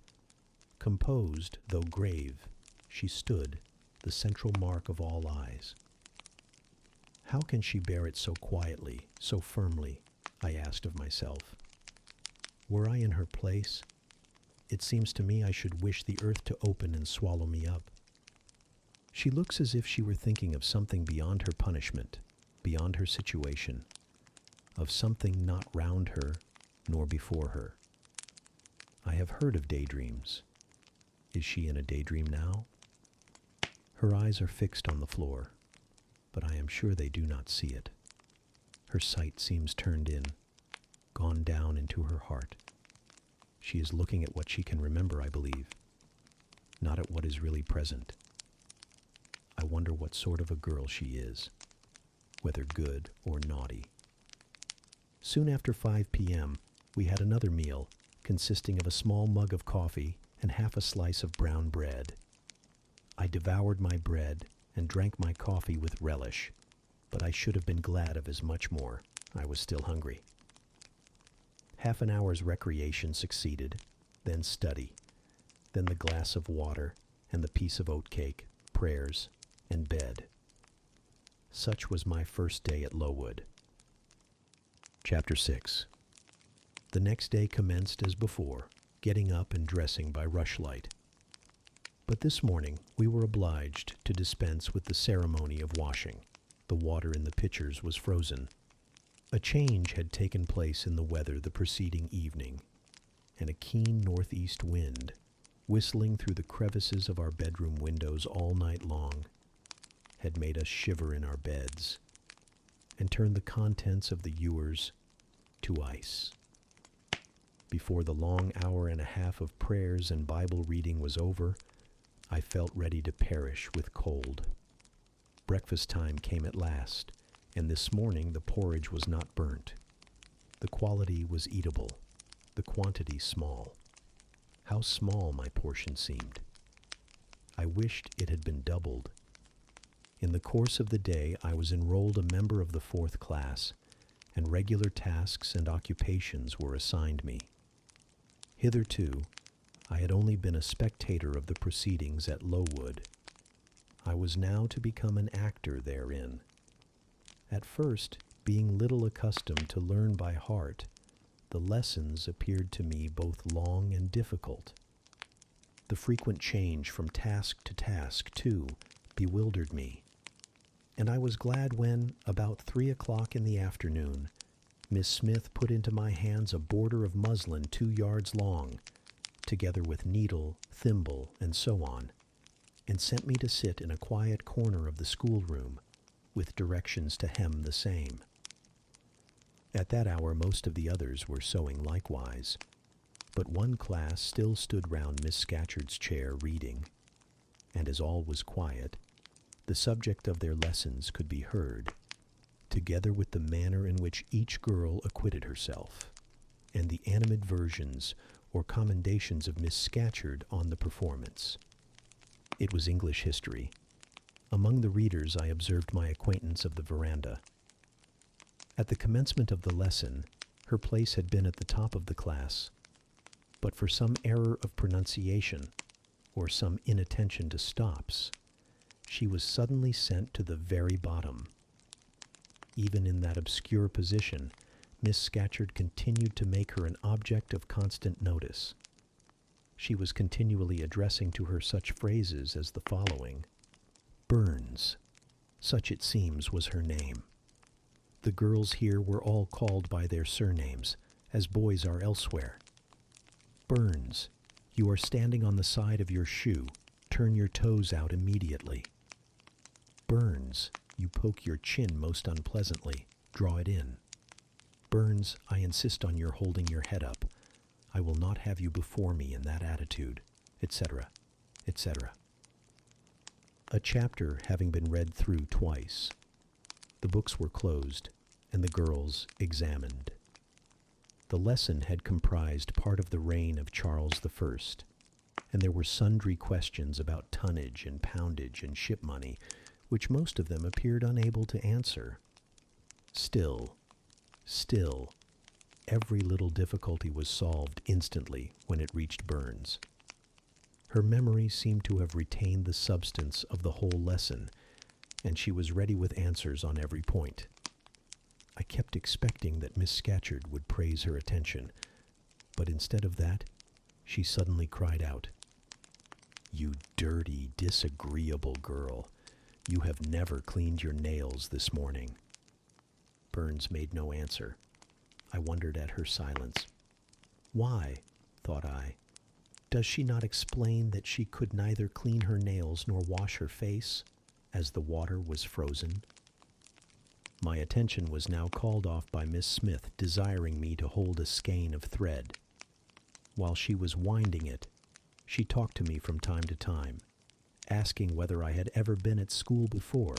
Composed, though grave, she stood, the central mark of all eyes. How can she bear it so quietly, so firmly? I asked of myself. Were I in her place, it seems to me I should wish the earth to open and swallow me up. She looks as if she were thinking of something beyond her punishment, beyond her situation, of something not round her nor before her. I have heard of daydreams. Is she in a daydream now? Her eyes are fixed on the floor, but I am sure they do not see it. Her sight seems turned in, gone down into her heart. She is looking at what she can remember, I believe, not at what is really present. I wonder what sort of a girl she is, whether good or naughty. Soon after 5 p.m., we had another meal, consisting of a small mug of coffee and half a slice of brown bread. I devoured my bread and drank my coffee with relish, but I should have been glad of as much more. I was still hungry. Half an hour's recreation succeeded, then study, then the glass of water and the piece of oatcake, prayers, and bed. Such was my first day at Lowood. Chapter 6. The next day commenced as before, getting up and dressing by rushlight. But this morning we were obliged to dispense with the ceremony of washing. The water in the pitchers was frozen. A change had taken place in the weather the preceding evening, and a keen northeast wind, whistling through the crevices of our bedroom windows all night long, had made us shiver in our beds, and turned the contents of the ewers to ice. Before the long hour and a half of prayers and Bible reading was over, I felt ready to perish with cold. Breakfast time came at last, and this morning the porridge was not burnt. The quality was eatable, the quantity small. How small my portion seemed. I wished it had been doubled. In the course of the day I was enrolled a member of the 4th class, and regular tasks and occupations were assigned me. Hitherto, I had only been a spectator of the proceedings at Lowood. I was now to become an actor therein. At first, being little accustomed to learn by heart, the lessons appeared to me both long and difficult. The frequent change from task to task, too, bewildered me, and I was glad when, about 3 o'clock in the afternoon, Miss Smith put into my hands a border of muslin 2 yards long, together with needle, thimble, and so on, and sent me to sit in a quiet corner of the schoolroom, with directions to hem the same. At that hour most of the others were sewing likewise, but one class still stood round Miss Scatcherd's chair reading, and as all was quiet, the subject of their lessons could be heard, together with the manner in which each girl acquitted herself, and the animadversions or commendations of Miss Scatcherd on the performance. It was English history. Among the readers I observed my acquaintance of the veranda. At the commencement of the lesson, her place had been at the top of the class, but for some error of pronunciation, or some inattention to stops, she was suddenly sent to the very bottom. Even in that obscure position, Miss Scatcherd continued to make her an object of constant notice. She was continually addressing to her such phrases as the following. Burns, such it seems was her name. The girls here were all called by their surnames, as boys are elsewhere. Burns, you are standing on the side of your shoe. Turn your toes out immediately. Burns, you poke your chin most unpleasantly. Draw it in. Burns, I insist on your holding your head up. I will not have you before me in that attitude, etc., etc. A chapter having been read through twice, the books were closed and the girls examined. The lesson had comprised part of the reign of Charles I, and there were sundry questions about tonnage and poundage and ship money, which most of them appeared unable to answer. Still, every little difficulty was solved instantly when it reached Burns. Her memory seemed to have retained the substance of the whole lesson, and she was ready with answers on every point. I kept expecting that Miss Scatcherd would praise her attention, but instead of that, she suddenly cried out, "You dirty, disagreeable girl! You have never cleaned your nails this morning." Burns made no answer. I wondered at her silence. Why, thought I, does she not explain that she could neither clean her nails nor wash her face, as the water was frozen? My attention was now called off by Miss Smith desiring me to hold a skein of thread. While she was winding it, she talked to me from time to time, asking whether I had ever been at school before,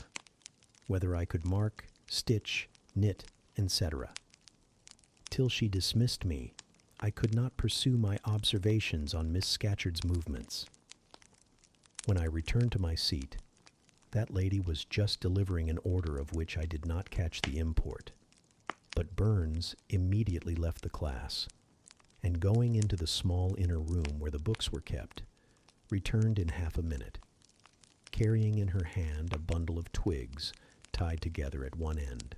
whether I could mark, stitch, knit, etc. Till she dismissed me, I could not pursue my observations on Miss Scatcherd's movements. When I returned to my seat, that lady was just delivering an order of which I did not catch the import. But Burns immediately left the class, and going into the small inner room where the books were kept, returned in half a minute, carrying in her hand a bundle of twigs tied together at one end.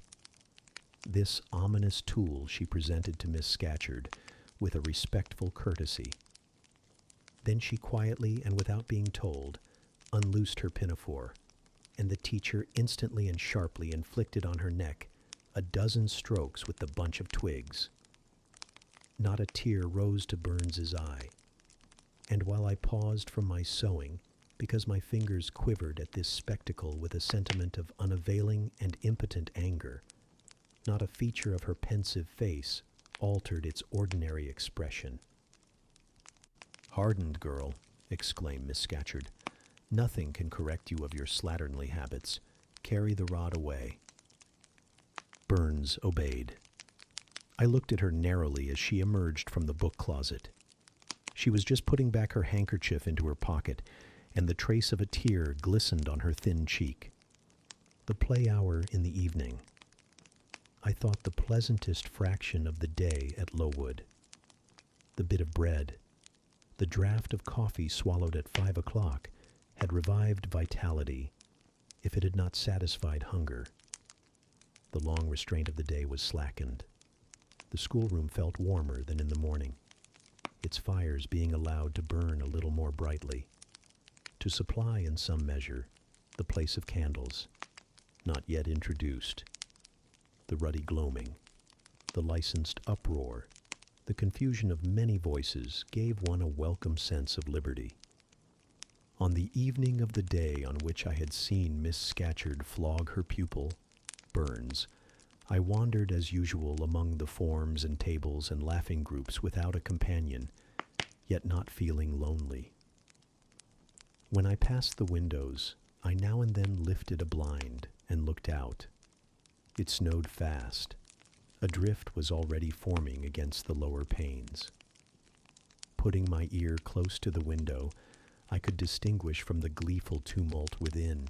This ominous tool she presented to Miss Scatcherd with a respectful courtesy. Then she quietly and without being told unloosed her pinafore, and the teacher instantly and sharply inflicted on her neck a dozen strokes with the bunch of twigs. Not a tear rose to Burns's eye, and while I paused from my sewing, because my fingers quivered at this spectacle with a sentiment of unavailing and impotent anger, not a feature of her pensive face altered its ordinary expression. "Hardened girl," exclaimed Miss Scatcherd, "nothing can correct you of your slatternly habits. Carry the rod away." Burns obeyed. I looked at her narrowly as she emerged from the book closet. She was just putting back her handkerchief into her pocket, and the trace of a tear glistened on her thin cheek. The play hour in the evening. I thought the pleasantest fraction of the day at Lowood. The bit of bread, the draught of coffee swallowed at 5 o'clock, had revived vitality, if it had not satisfied hunger. The long restraint of the day was slackened. The schoolroom felt warmer than in the morning, its fires being allowed to burn a little more brightly, to supply in some measure the place of candles, not yet introduced. The ruddy gloaming, the licensed uproar, the confusion of many voices gave one a welcome sense of liberty. On the evening of the day on which I had seen Miss Scatcherd flog her pupil, Burns, I wandered as usual among the forms and tables and laughing groups without a companion, yet not feeling lonely. When I passed the windows, I now and then lifted a blind and looked out. It snowed fast. A drift was already forming against the lower panes. Putting my ear close to the window, I could distinguish from the gleeful tumult within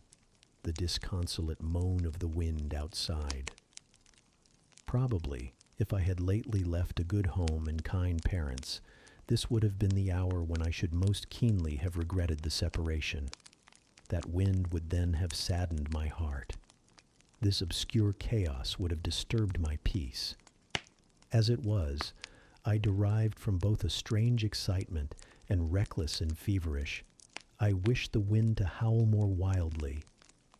the disconsolate moan of the wind outside. Probably, if I had lately left a good home and kind parents, this would have been the hour when I should most keenly have regretted the separation. That wind would then have saddened my heart. This obscure chaos would have disturbed my peace. As it was, I derived from both a strange excitement and reckless and feverish. I wished the wind to howl more wildly,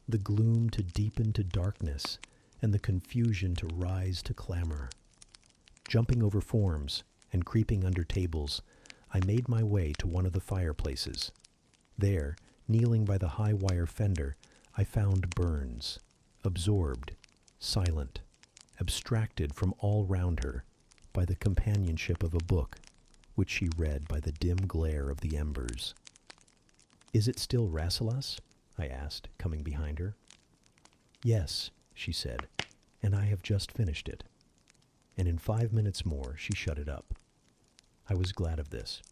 the gloom to deepen to darkness, and the confusion to rise to clamor. Jumping over forms and creeping under tables, I made my way to one of the fireplaces. There, kneeling by the high wire fender, I found Burns, absorbed, silent, abstracted from all round her by the companionship of a book, which she read by the dim glare of the embers. "Is it still Rasselas?" I asked, coming behind her. "Yes," she said, "and I have just finished it." And in 5 minutes more she shut it up. I was glad of this.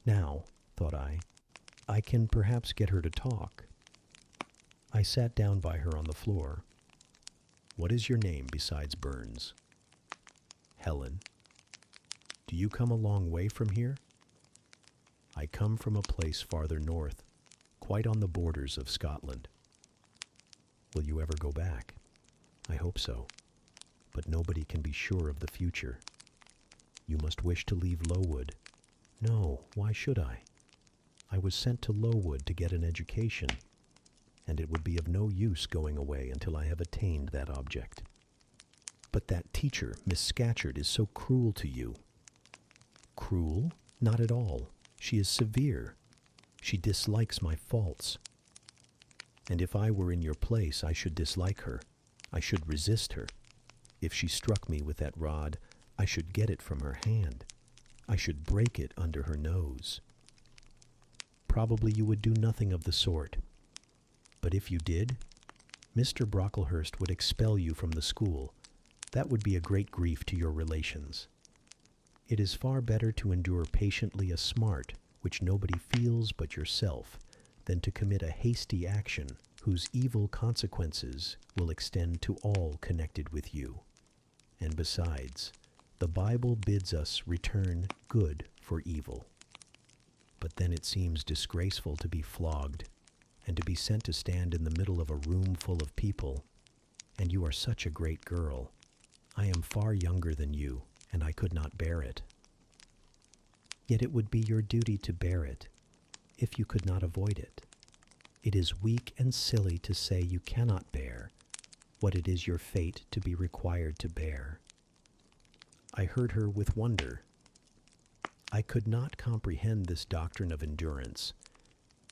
Now, thought I can perhaps get her to talk. I sat down by her on the floor. "What is your name besides Burns?" "Helen." "Do you come a long way from here?" "I come from a place farther north, quite on the borders of Scotland." "Will you ever go back?" "I hope so, but nobody can be sure of the future." "You must wish to leave Lowood." "No, why should I? I was sent to Lowood to get an education, and it would be of no use going away until I have attained that object." "But that teacher, Miss Scatcherd, is so cruel to you." "Cruel? Not at all. She is severe. She dislikes my faults. And if I were in your place, I should dislike her. I should resist her. If she struck me with that rod, I should get it from her hand. I should break it under her nose." "Probably you would do nothing of the sort. But if you did, Mr. Brocklehurst would expel you from the school. That would be a great grief to your relations. It is far better to endure patiently a smart which nobody feels but yourself than to commit a hasty action whose evil consequences will extend to all connected with you. And besides, the Bible bids us return good for evil. But then it seems disgraceful to be flogged and to be sent to stand in the middle of a room full of people. And you are such a great girl. I am far younger than you, and I could not bear it." "Yet it would be your duty to bear it, if you could not avoid it. It is weak and silly to say you cannot bear what it is your fate to be required to bear." I heard her with wonder. I could not comprehend this doctrine of endurance,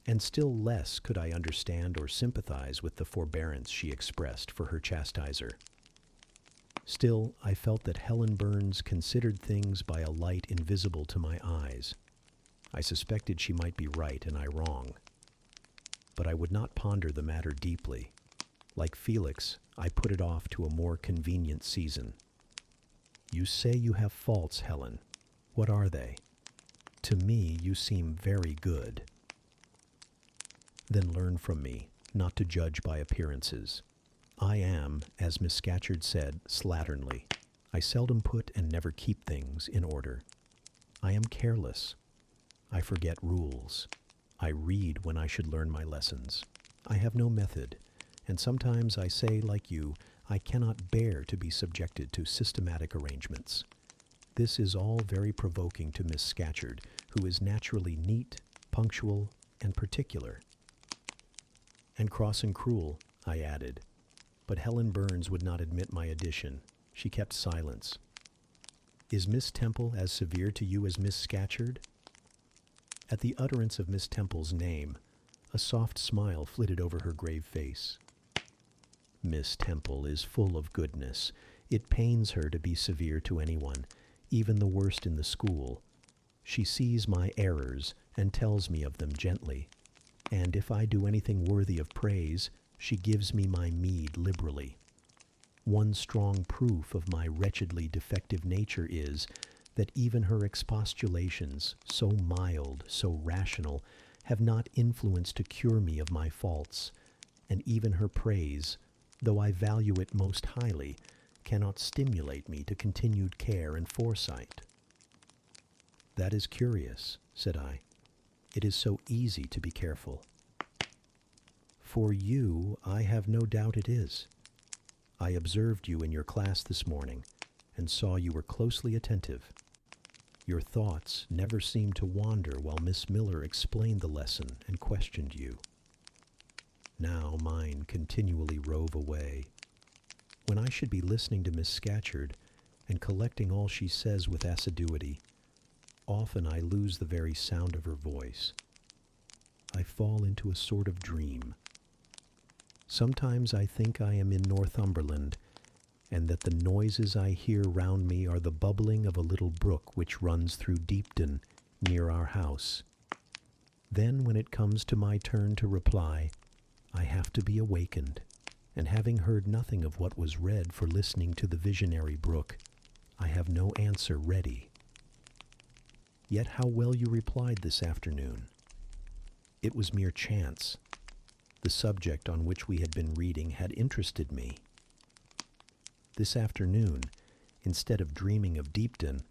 and still less could I understand or sympathize with the forbearance she expressed for her chastiser. Still, I felt that Helen Burns considered things by a light invisible to my eyes. I suspected she might be right and I wrong. But I would not ponder the matter deeply. Like Felix, I put it off to a more convenient season. "You say you have faults, Helen. What are they? To me, you seem very good." "Then learn from me not to judge by appearances. I am, as Miss Scatcherd said, slatternly. I seldom put and never keep things in order. I am careless. I forget rules. I read when I should learn my lessons. I have no method, and sometimes I say, like you, I cannot bear to be subjected to systematic arrangements. This is all very provoking to Miss Scatcherd, who is naturally neat, punctual, and particular." "And cross and cruel," I added. But Helen Burns would not admit my addition. She kept silence. "Is Miss Temple as severe to you as Miss Scatcherd?" At the utterance of Miss Temple's name, a soft smile flitted over her grave face. "Miss Temple is full of goodness. It pains her to be severe to anyone, even the worst in the school. She sees my errors and tells me of them gently, and if I do anything worthy of praise, she gives me my meed liberally. One strong proof of my wretchedly defective nature is that even her expostulations, so mild, so rational, have not influence to cure me of my faults, and even her praise, though I value it most highly, cannot stimulate me to continued care and foresight. That is curious, said I. It is so easy to be careful. For you, I have no doubt it is. I observed you in your class this morning and saw you were closely attentive. Your thoughts never seemed to wander while Miss Miller explained the lesson and questioned you. Now mine continually rove away. When I should be listening to Miss Scatcherd and collecting all she says with assiduity, often I lose the very sound of her voice. I fall into a sort of dream. Sometimes I think I am in Northumberland, and that the noises I hear round me are the bubbling of a little brook which runs through Deepden near our house. Then when it comes to my turn to reply, I have to be awakened, and having heard nothing of what was read for listening to the visionary brook, I have no answer ready. Yet how well you replied this afternoon. It was mere chance. The subject on which we had been reading had interested me. This afternoon, instead of dreaming of Deepden,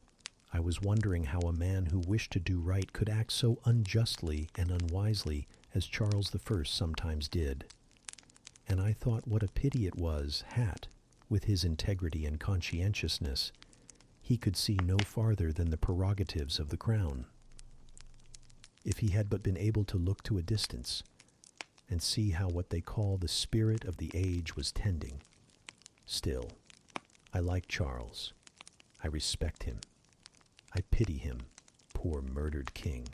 I was wondering how a man who wished to do right could act so unjustly and unwisely as Charles I sometimes did. And I thought what a pity it was Hat, with his integrity and conscientiousness, he could see no farther than the prerogatives of the crown. If he had but been able to look to a distance, and see how what they call the spirit of the age was tending. Still, I like Charles. I respect him. I pity him, poor murdered king.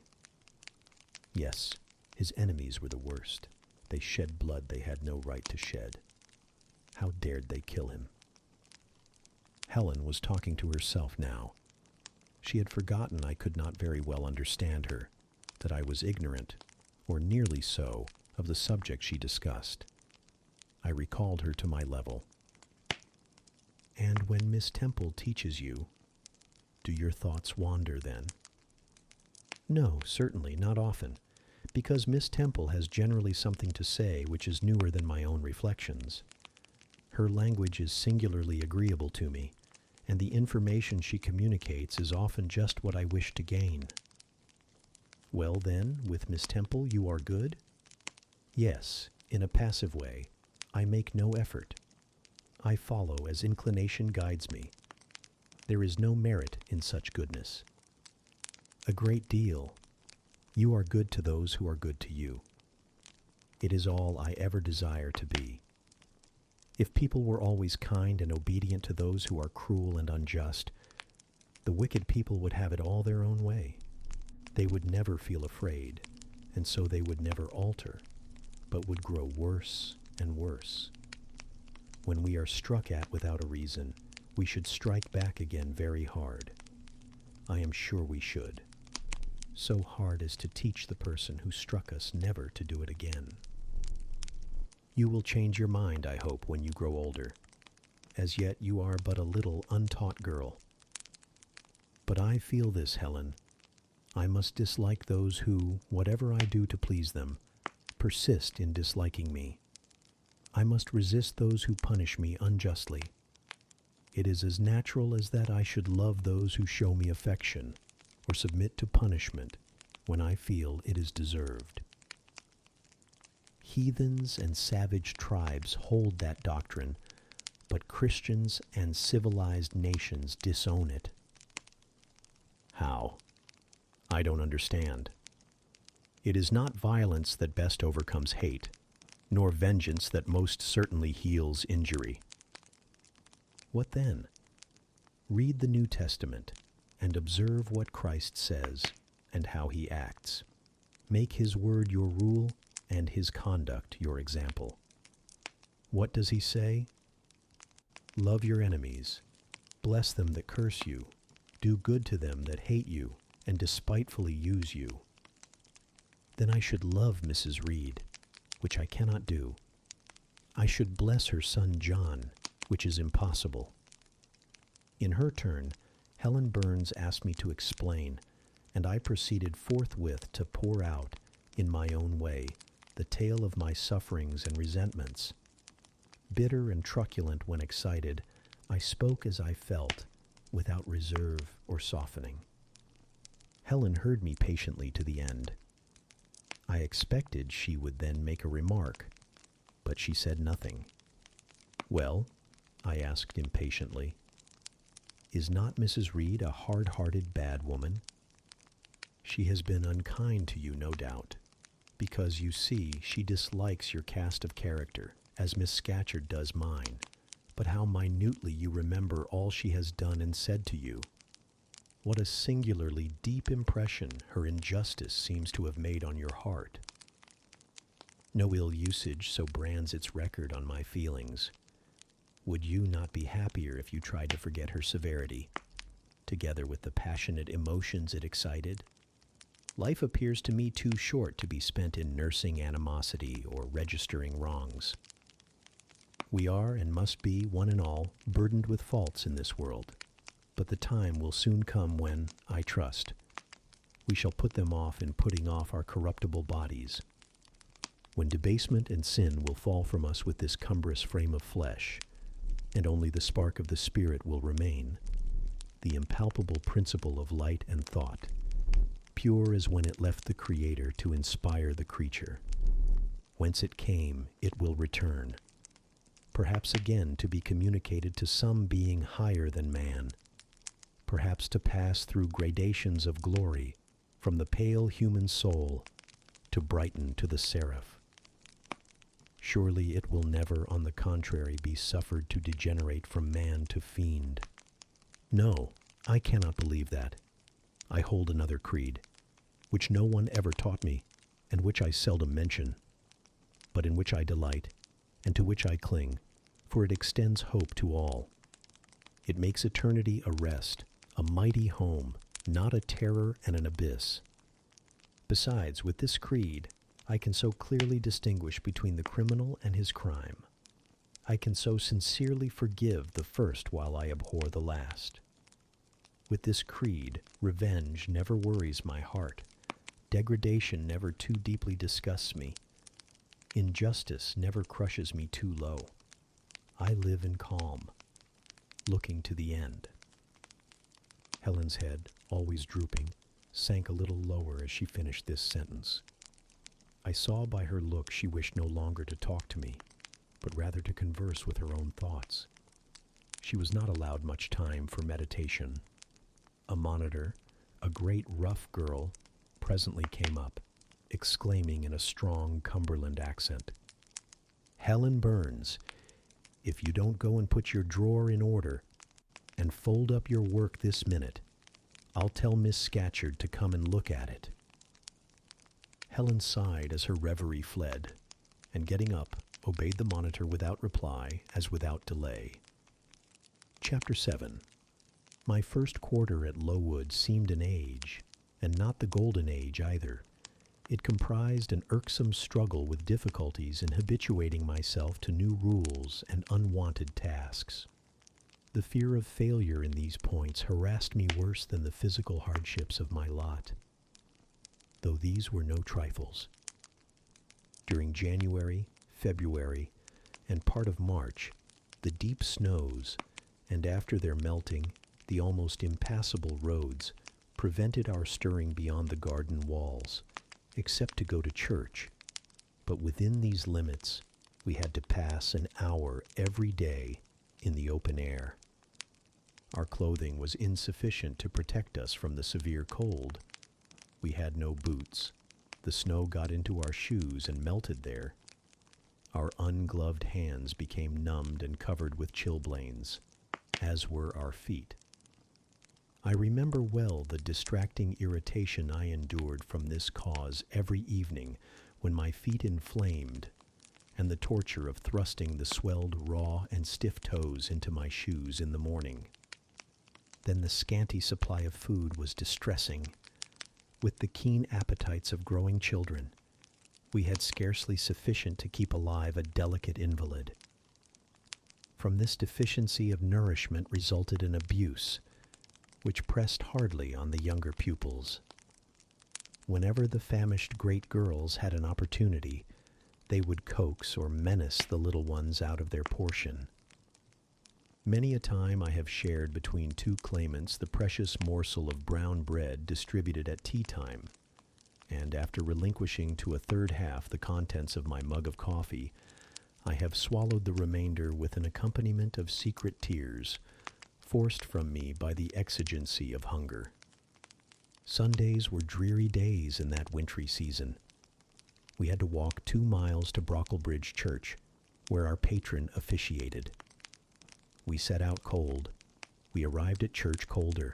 Yes, his enemies were the worst. They shed blood they had no right to shed. How dared they kill him? Helen was talking to herself now. She had forgotten I could not very well understand her, that I was ignorant, or nearly so, of the subject she discussed. I recalled her to my level. And when Miss Temple teaches you, do your thoughts wander then? No, certainly, not often, because Miss Temple has generally something to say which is newer than my own reflections. Her language is singularly agreeable to me, and the information she communicates is often just what I wish to gain. Well then, with Miss Temple you are good? Yes, in a passive way. I make no effort. I follow as inclination guides me. There is no merit in such goodness. A great deal. You are good to those who are good to you. It is all I ever desire to be. If people were always kind and obedient to those who are cruel and unjust, the wicked people would have it all their own way. They would never feel afraid, and so they would never alter, but would grow worse and worse. When we are struck at without a reason, we should strike back again very hard. I am sure we should. So hard as to teach the person who struck us never to do it again. You will change your mind, I hope, when you grow older. As yet you are but a little untaught girl. But I feel this, Helen. I must dislike those who, whatever I do to please them, persist in disliking me. I must resist those who punish me unjustly. It is as natural as that I should love those who show me affection, or submit to punishment when I feel it is deserved. Heathens and savage tribes hold that doctrine, but Christians and civilized nations disown it. How? I don't understand. It is not violence that best overcomes hate, nor vengeance that most certainly heals injury. What then? Read the New Testament and observe what Christ says and how he acts. Make his word your rule and his conduct your example. What does he say? Love your enemies, bless them that curse you, do good to them that hate you and despitefully use you. Then I should love Mrs. Reed, which I cannot do. I should bless her son John, which is impossible. In her turn, Helen Burns asked me to explain, and I proceeded forthwith to pour out, in my own way, the tale of my sufferings and resentments. Bitter and truculent when excited, I spoke as I felt, without reserve or softening. Helen heard me patiently to the end. I expected she would then make a remark, but she said nothing. "Well?" I asked impatiently. "Is not Mrs. Reed a hard-hearted bad woman? She has been unkind to you, no doubt, because, you see, she dislikes your cast of character, as Miss Scatcherd does mine. But how minutely you remember all she has done and said to you. What a singularly deep impression her injustice seems to have made on your heart. No ill usage so brands its record on my feelings. Would you not be happier if you tried to forget her severity, together with the passionate emotions it excited? Life appears to me too short to be spent in nursing animosity or registering wrongs. We are and must be, one and all, burdened with faults in this world, but the time will soon come when, I trust, we shall put them off in putting off our corruptible bodies, when debasement and sin will fall from us with this cumbrous frame of flesh, and only the spark of the Spirit will remain, the impalpable principle of light and thought, pure as when it left the Creator to inspire the creature. Whence it came, it will return, perhaps again to be communicated to some being higher than man, perhaps to pass through gradations of glory from the pale human soul to brighten to the seraph. Surely it will never, on the contrary, be suffered to degenerate from man to fiend. No, I cannot believe that. I hold another creed, which no one ever taught me, and which I seldom mention, but in which I delight, and to which I cling, for it extends hope to all. It makes eternity a rest, a mighty home, not a terror and an abyss. Besides, with this creed, I can so clearly distinguish between the criminal and his crime. I can so sincerely forgive the first while I abhor the last. With this creed, revenge never worries my heart. Degradation never too deeply disgusts me. Injustice never crushes me too low. I live in calm, looking to the end. Helen's head, always drooping, sank a little lower as she finished this sentence. I saw by her look she wished no longer to talk to me, but rather to converse with her own thoughts. She was not allowed much time for meditation. A monitor, a great rough girl, presently came up, exclaiming in a strong Cumberland accent, "Helen Burns, if you don't go and put your drawer in order and fold up your work this minute, I'll tell Miss Scatcherd to come and look at it." Helen sighed as her reverie fled, and getting up, obeyed the monitor without reply, as without delay. Chapter 7. My first quarter at Lowood seemed an age, and not the golden age either. It comprised an irksome struggle with difficulties in habituating myself to new rules and unwonted tasks. The fear of failure in these points harassed me worse than the physical hardships of my lot, though these were no trifles. During January, February, and part of March, the deep snows, and after their melting, the almost impassable roads, prevented our stirring beyond the garden walls, except to go to church. But within these limits, we had to pass an hour every day in the open air. Our clothing was insufficient to protect us from the severe cold. We had no boots. The snow got into our shoes and melted there. Our ungloved hands became numbed and covered with chilblains, as were our feet. I remember well the distracting irritation I endured from this cause every evening when my feet inflamed, and the torture of thrusting the swelled raw and stiff toes into my shoes in the morning. Then the scanty supply of food was distressing. With the keen appetites of growing children, we had scarcely sufficient to keep alive a delicate invalid. From this deficiency of nourishment resulted an abuse, which pressed hardly on the younger pupils. Whenever the famished great girls had an opportunity, they would coax or menace the little ones out of their portion. Many a time I have shared between two claimants the precious morsel of brown bread distributed at tea time, and after relinquishing to a third half the contents of my mug of coffee, I have swallowed the remainder with an accompaniment of secret tears, forced from me by the exigency of hunger. Sundays were dreary days in that wintry season. We had to walk 2 miles to Brocklebridge Church, where our patron officiated. We set out cold. We arrived at church colder.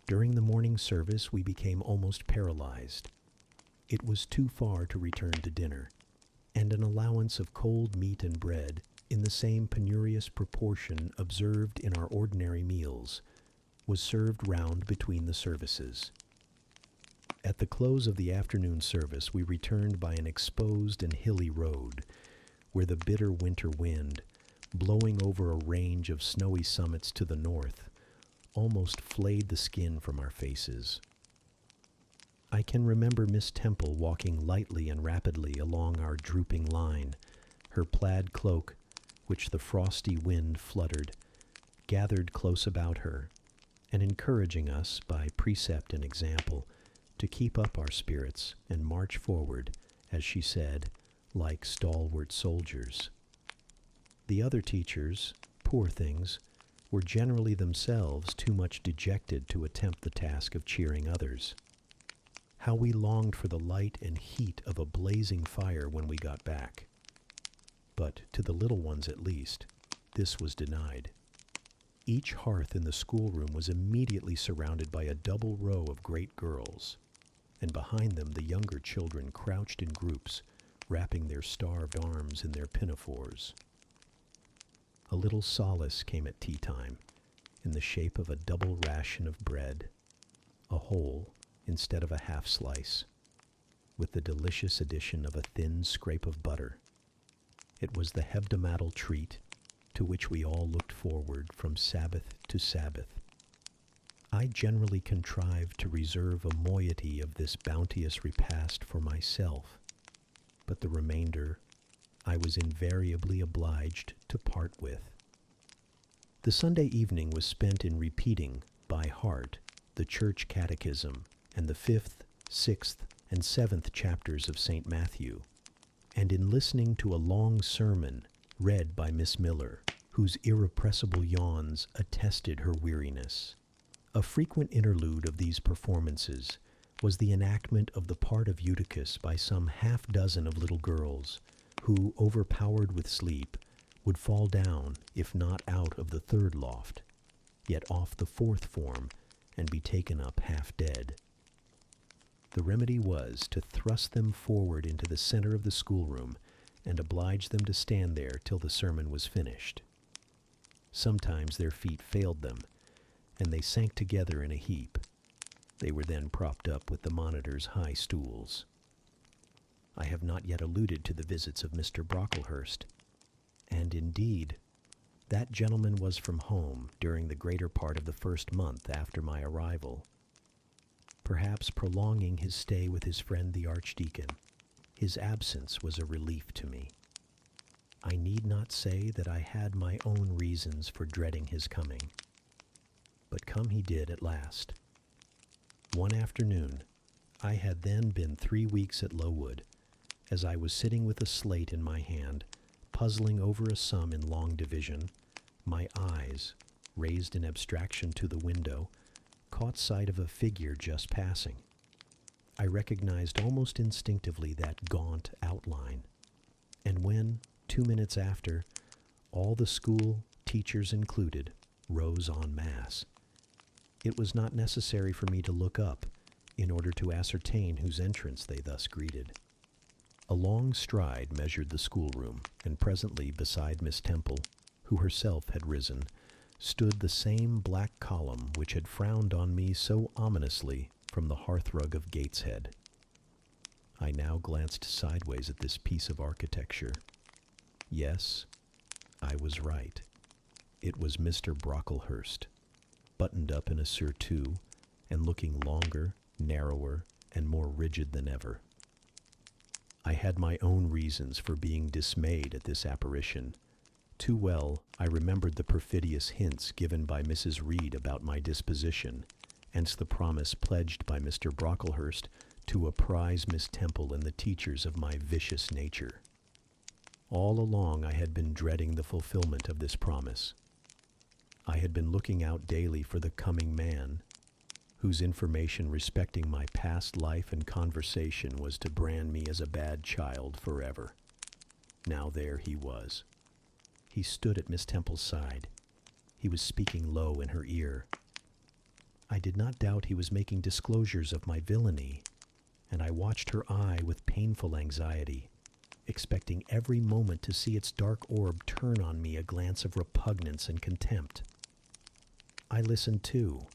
During the morning service, we became almost paralyzed. It was too far to return to dinner, and an allowance of cold meat and bread, in the same penurious proportion observed in our ordinary meals, was served round between the services. At the close of the afternoon service, we returned by an exposed and hilly road, where the bitter winter wind, blowing over a range of snowy summits to the north, almost flayed the skin from our faces. I can remember Miss Temple walking lightly and rapidly along our drooping line, her plaid cloak, which the frosty wind fluttered, gathered close about her, and encouraging us by precept and example to keep up our spirits and march forward, as she said, like stalwart soldiers. The other teachers, poor things, were generally themselves too much dejected to attempt the task of cheering others. How we longed for the light and heat of a blazing fire when we got back. But to the little ones at least, this was denied. Each hearth in the schoolroom was immediately surrounded by a double row of great girls, and behind them the younger children crouched in groups, wrapping their starved arms in their pinafores. A little solace came at tea time, in the shape of a double ration of bread, a whole instead of a half slice, with the delicious addition of a thin scrape of butter. It was the hebdomadal treat to which we all looked forward from Sabbath to Sabbath. I generally contrived to reserve a moiety of this bounteous repast for myself, but the remainder I was invariably obliged to part with. The Sunday evening was spent in repeating, by heart, the church catechism and the 5th, 6th, and 7th chapters of St. Matthew, and in listening to a long sermon read by Miss Miller, whose irrepressible yawns attested her weariness. A frequent interlude of these performances was the enactment of the part of Eutychus by some half-dozen of little girls, who, overpowered with sleep, would fall down, if not out of the 3rd loft, yet off the 4th form, and be taken up half dead. The remedy was to thrust them forward into the center of the schoolroom, and oblige them to stand there till the sermon was finished. Sometimes their feet failed them, and they sank together in a heap. They were then propped up with the monitor's high stools. I have not yet alluded to the visits of Mr. Brocklehurst, and indeed, that gentleman was from home during the greater part of the first month after my arrival, perhaps prolonging his stay with his friend the Archdeacon. His absence was a relief to me. I need not say that I had my own reasons for dreading his coming, but come he did at last. One afternoon, I had then been 3 weeks at Lowood, as I was sitting with a slate in my hand, puzzling over a sum in long division, my eyes, raised in abstraction to the window, caught sight of a figure just passing. I recognized almost instinctively that gaunt outline, and when, 2 minutes after, all the school, teachers included, rose en masse, it was not necessary for me to look up in order to ascertain whose entrance they thus greeted. A long stride measured the schoolroom, and presently beside Miss Temple, who herself had risen, stood the same black column which had frowned on me so ominously from the hearthrug of Gateshead. I now glanced sideways at this piece of architecture. Yes, I was right. It was Mr. Brocklehurst, buttoned up in a surtout and looking longer, narrower, and more rigid than ever. I had my own reasons for being dismayed at this apparition. Too well I remembered the perfidious hints given by Mrs. Reed about my disposition, hence the promise pledged by Mr. Brocklehurst to apprise Miss Temple and the teachers of my vicious nature. All along I had been dreading the fulfillment of this promise. I had been looking out daily for the coming man, whose information respecting my past life and conversation was to brand me as a bad child forever. Now there he was. He stood at Miss Temple's side. He was speaking low in her ear. I did not doubt he was making disclosures of my villainy, and I watched her eye with painful anxiety, expecting every moment to see its dark orb turn on me a glance of repugnance and contempt. I listened too,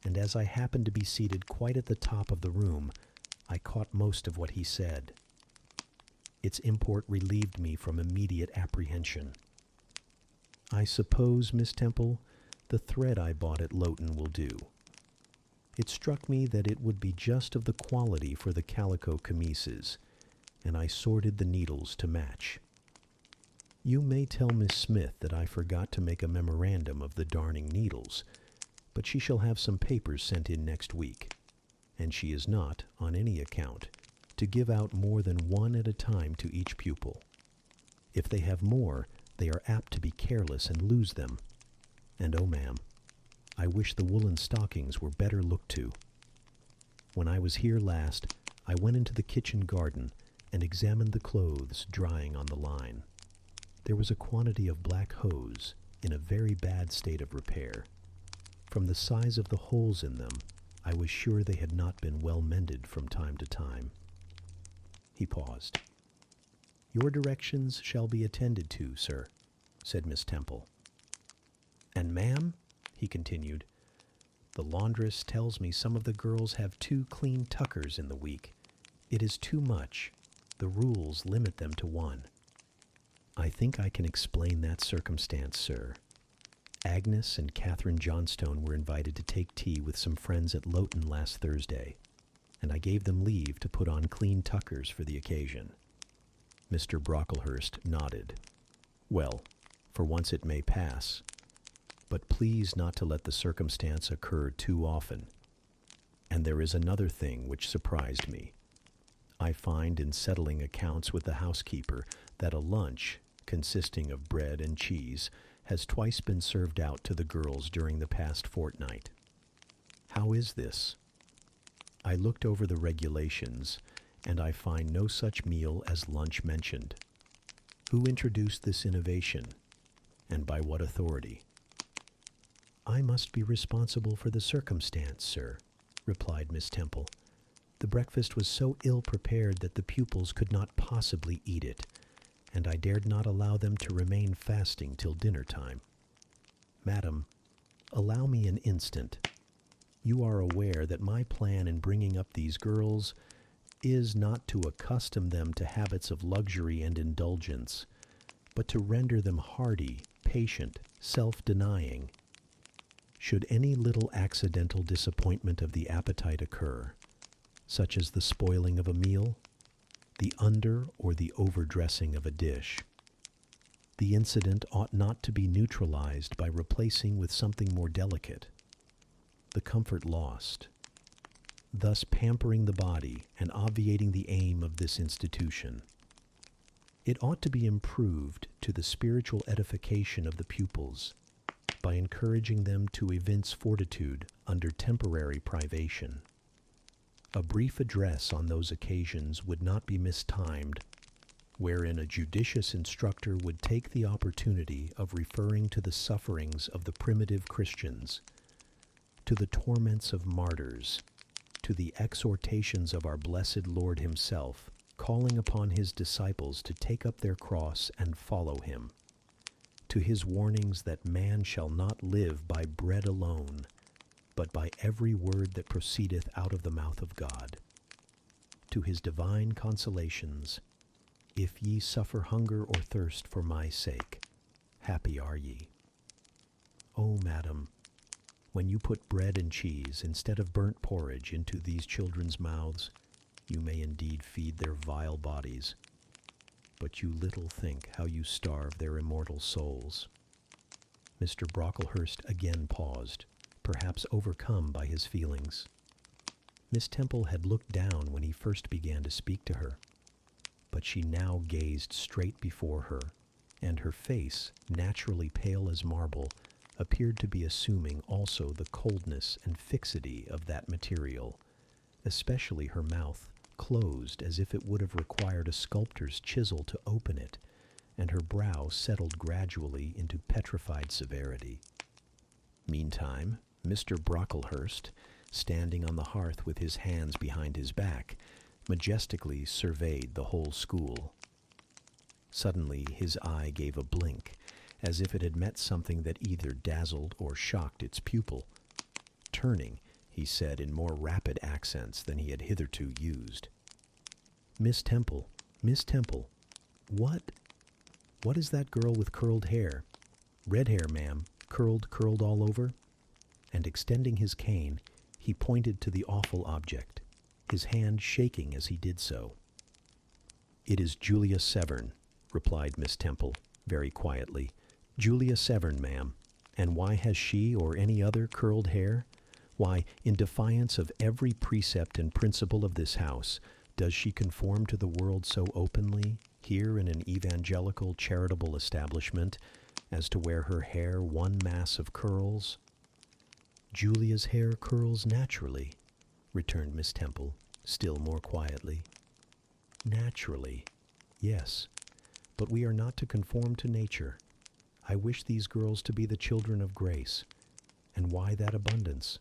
and as I happened to be seated quite at the top of the room, I caught most of what he said. Its import relieved me from immediate apprehension. I suppose, Miss Temple, the thread I bought at Loughton will do. It struck me that it would be just of the quality for the calico chemises, and I sorted the needles to match. You may tell Miss Smith that I forgot to make a memorandum of the darning needles, but she shall have some papers sent in next week, and she is not, on any account, to give out more than one at a time to each pupil. If they have more, they are apt to be careless and lose them. And oh, ma'am, I wish the woolen stockings were better looked to. When I was here last, I went into the kitchen garden and examined the clothes drying on the line. There was a quantity of black hose in a very bad state of repair. From the size of the holes in them, I was sure they had not been well mended from time to time. He paused. Your directions shall be attended to, sir, said Miss Temple. And ma'am, he continued, the laundress tells me some of the girls have 2 clean tuckers in the week. It is too much. The rules limit them to 1. I think I can explain that circumstance, sir. Agnes and Catherine Johnstone were invited to take tea with some friends at Loughton last Thursday, and I gave them leave to put on clean tuckers for the occasion. Mr. Brocklehurst nodded. Well, for once it may pass, but please not to let the circumstance occur too often. And there is another thing which surprised me. I find in settling accounts with the housekeeper that a lunch, consisting of bread and cheese, has twice been served out to the girls during the past fortnight. How is this? I looked over the regulations, and I find no such meal as lunch mentioned. Who introduced this innovation, and by what authority? I must be responsible for the circumstance, sir, replied Miss Temple. The breakfast was so ill prepared that the pupils could not possibly eat it, and I dared not allow them to remain fasting till dinner time. Madam, allow me an instant. You are aware that my plan in bringing up these girls is not to accustom them to habits of luxury and indulgence, but to render them hardy, patient, self-denying. Should any little accidental disappointment of the appetite occur, such as the spoiling of a meal, the under or the overdressing of a dish, the incident ought not to be neutralized by replacing with something more delicate, the comfort lost, thus pampering the body and obviating the aim of this institution. It ought to be improved to the spiritual edification of the pupils by encouraging them to evince fortitude under temporary privation. A brief address on those occasions would not be mistimed, wherein a judicious instructor would take the opportunity of referring to the sufferings of the primitive Christians, to the torments of martyrs, to the exhortations of our blessed Lord himself, calling upon his disciples to take up their cross and follow him, to his warnings that man shall not live by bread alone, but by every word that proceedeth out of the mouth of God, to his divine consolations, if ye suffer hunger or thirst for my sake, happy are ye. O madam, when you put bread and cheese instead of burnt porridge into these children's mouths, you may indeed feed their vile bodies, but you little think how you starve their immortal souls. Mr. Brocklehurst again paused, perhaps overcome by his feelings. Miss Temple had looked down when he first began to speak to her, but she now gazed straight before her, and her face, naturally pale as marble, appeared to be assuming also the coldness and fixity of that material, especially her mouth, closed as if it would have required a sculptor's chisel to open it, and her brow settled gradually into petrified severity. Meantime, Mr. Brocklehurst, standing on the hearth with his hands behind his back, majestically surveyed the whole school. Suddenly his eye gave a blink, as if it had met something that either dazzled or shocked its pupil. Turning, he said in more rapid accents than he had hitherto used, Miss Temple, what is that girl with curled hair? Red hair, ma'am, curled all over?" And extending his cane, he pointed to the awful object, his hand shaking as he did so. "It is Julia Severn," replied Miss Temple, very quietly. "Julia Severn, ma'am. And why has she or any other curled hair? Why, in defiance of every precept and principle of this house, does she conform to the world so openly, here in an evangelical charitable establishment, as to wear her hair one mass of curls?" "Julia's hair curls naturally," returned Miss Temple, still more quietly. "Naturally, yes, but we are not to conform to nature. I wish these girls to be the children of grace. And why that abundance?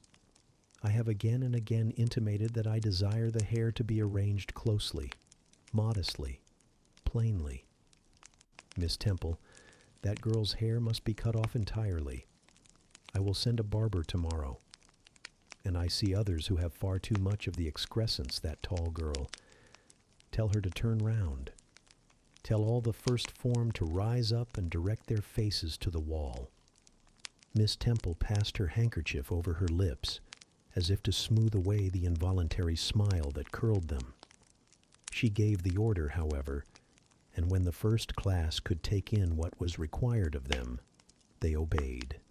I have again and again intimated that I desire the hair to be arranged closely, modestly, plainly. Miss Temple, that girl's hair must be cut off entirely. I will send a barber tomorrow. And I see others who have far too much of the excrescence, that tall girl. Tell her to turn round. Tell all the first form to rise up and direct their faces to the wall." Miss Temple passed her handkerchief over her lips, as if to smooth away the involuntary smile that curled them. She gave the order, however, and when the first class could take in what was required of them, they obeyed.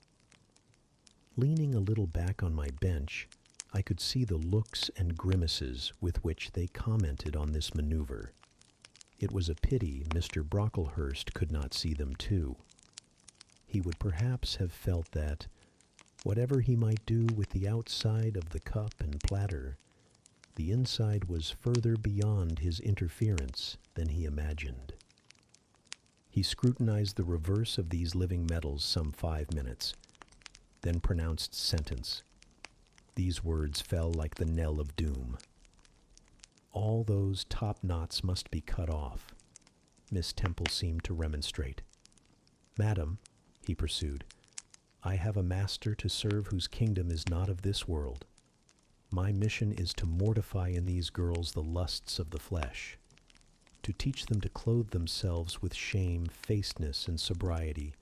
Leaning a little back on my bench, I could see the looks and grimaces with which they commented on this maneuver. It was a pity Mr. Brocklehurst could not see them too. He would perhaps have felt that, whatever he might do with the outside of the cup and platter, the inside was further beyond his interference than he imagined. He scrutinized the reverse of these living metals some 5 minutes, then pronounced sentence. These words fell like the knell of doom. "All those top knots must be cut off." Miss Temple seemed to remonstrate. "Madam," he pursued, "I have a master to serve whose kingdom is not of this world. My mission is to mortify in these girls the lusts of the flesh, to teach them to clothe themselves with shamefacedness and sobriety,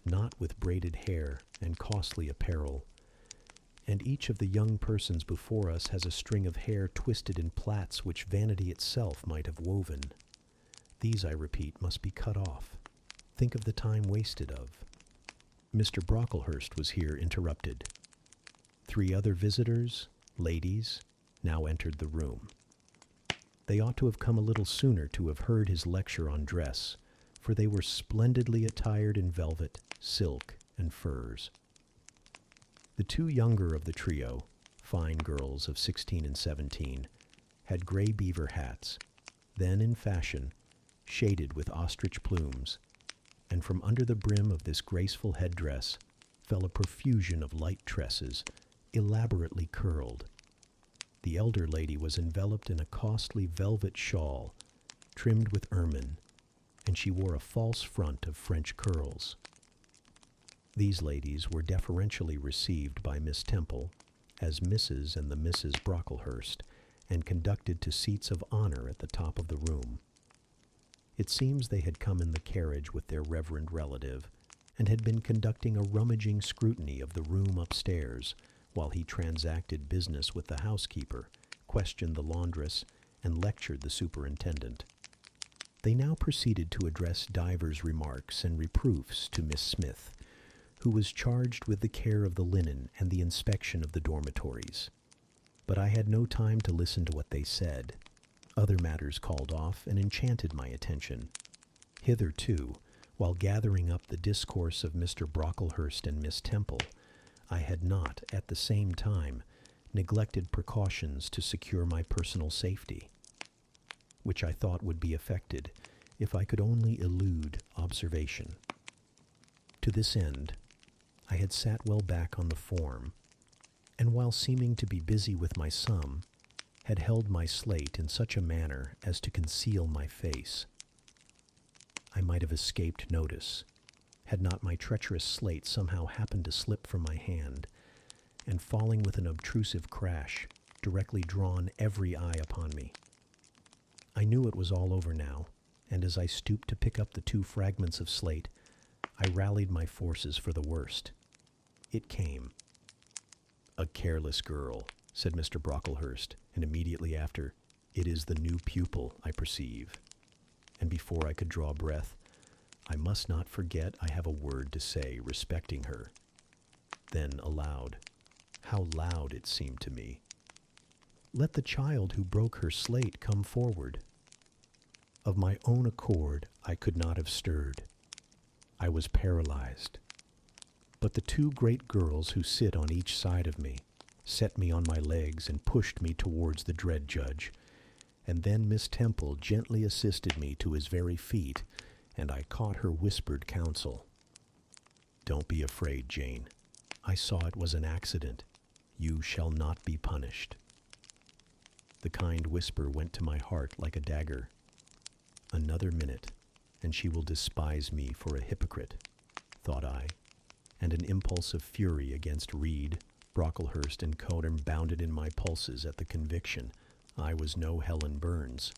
not with braided hair and costly apparel. And each of the young persons before us has a string of hair twisted in plaits which vanity itself might have woven. These, I repeat, must be cut off. Think of the time wasted of." Mr. Brocklehurst was here interrupted. 3 other visitors, ladies, now entered the room. They ought to have come a little sooner to have heard his lecture on dress, for they were splendidly attired in velvet, silk, and furs. The 2 younger of the trio, fine girls of 16 and 17, had gray beaver hats, then in fashion, shaded with ostrich plumes, and from under the brim of this graceful headdress fell a profusion of light tresses, elaborately curled. The elder lady was enveloped in a costly velvet shawl, trimmed with ermine, and she wore a false front of French curls. These ladies were deferentially received by Miss Temple as Mrs. and the Misses Brocklehurst, and conducted to seats of honor at the top of the room. It seems they had come in the carriage with their reverend relative, and had been conducting a rummaging scrutiny of the room upstairs while he transacted business with the housekeeper, questioned the laundress, and lectured the superintendent. They now proceeded to address divers remarks and reproofs to Miss Smith, who was charged with the care of the linen and the inspection of the dormitories. But I had no time to listen to what they said. Other matters called off and enchanted my attention. Hitherto, while gathering up the discourse of Mr. Brocklehurst and Miss Temple, I had not, at the same time, neglected precautions to secure my personal safety, which I thought would be effected if I could only elude observation. To this end, I had sat well back on the form, and while seeming to be busy with my sum, had held my slate in such a manner as to conceal my face. I might have escaped notice, had not my treacherous slate somehow happened to slip from my hand, and falling with an obtrusive crash, directly drawn every eye upon me. I knew it was all over now, and as I stooped to pick up the 2 fragments of slate, I rallied my forces for the worst. It came. "A careless girl," said Mr. Brocklehurst, and immediately after, "It is the new pupil, I perceive." And before I could draw breath, "I must not forget I have a word to say respecting her." Then aloud, how loud it seemed to me, "Let the child who broke her slate come forward." Of my own accord, I could not have stirred. I was paralyzed. But the 2 great girls who sit on each side of me set me on my legs and pushed me towards the dread judge, and then Miss Temple gently assisted me to his very feet, and I caught her whispered counsel. "Don't be afraid, Jane. I saw it was an accident. You shall not be punished." The kind whisper went to my heart like a dagger. Another minute, and she will despise me for a hypocrite, thought I, and an impulse of fury against Reed, Brocklehurst, and Coder bounded in my pulses at the conviction I was no Helen Burns.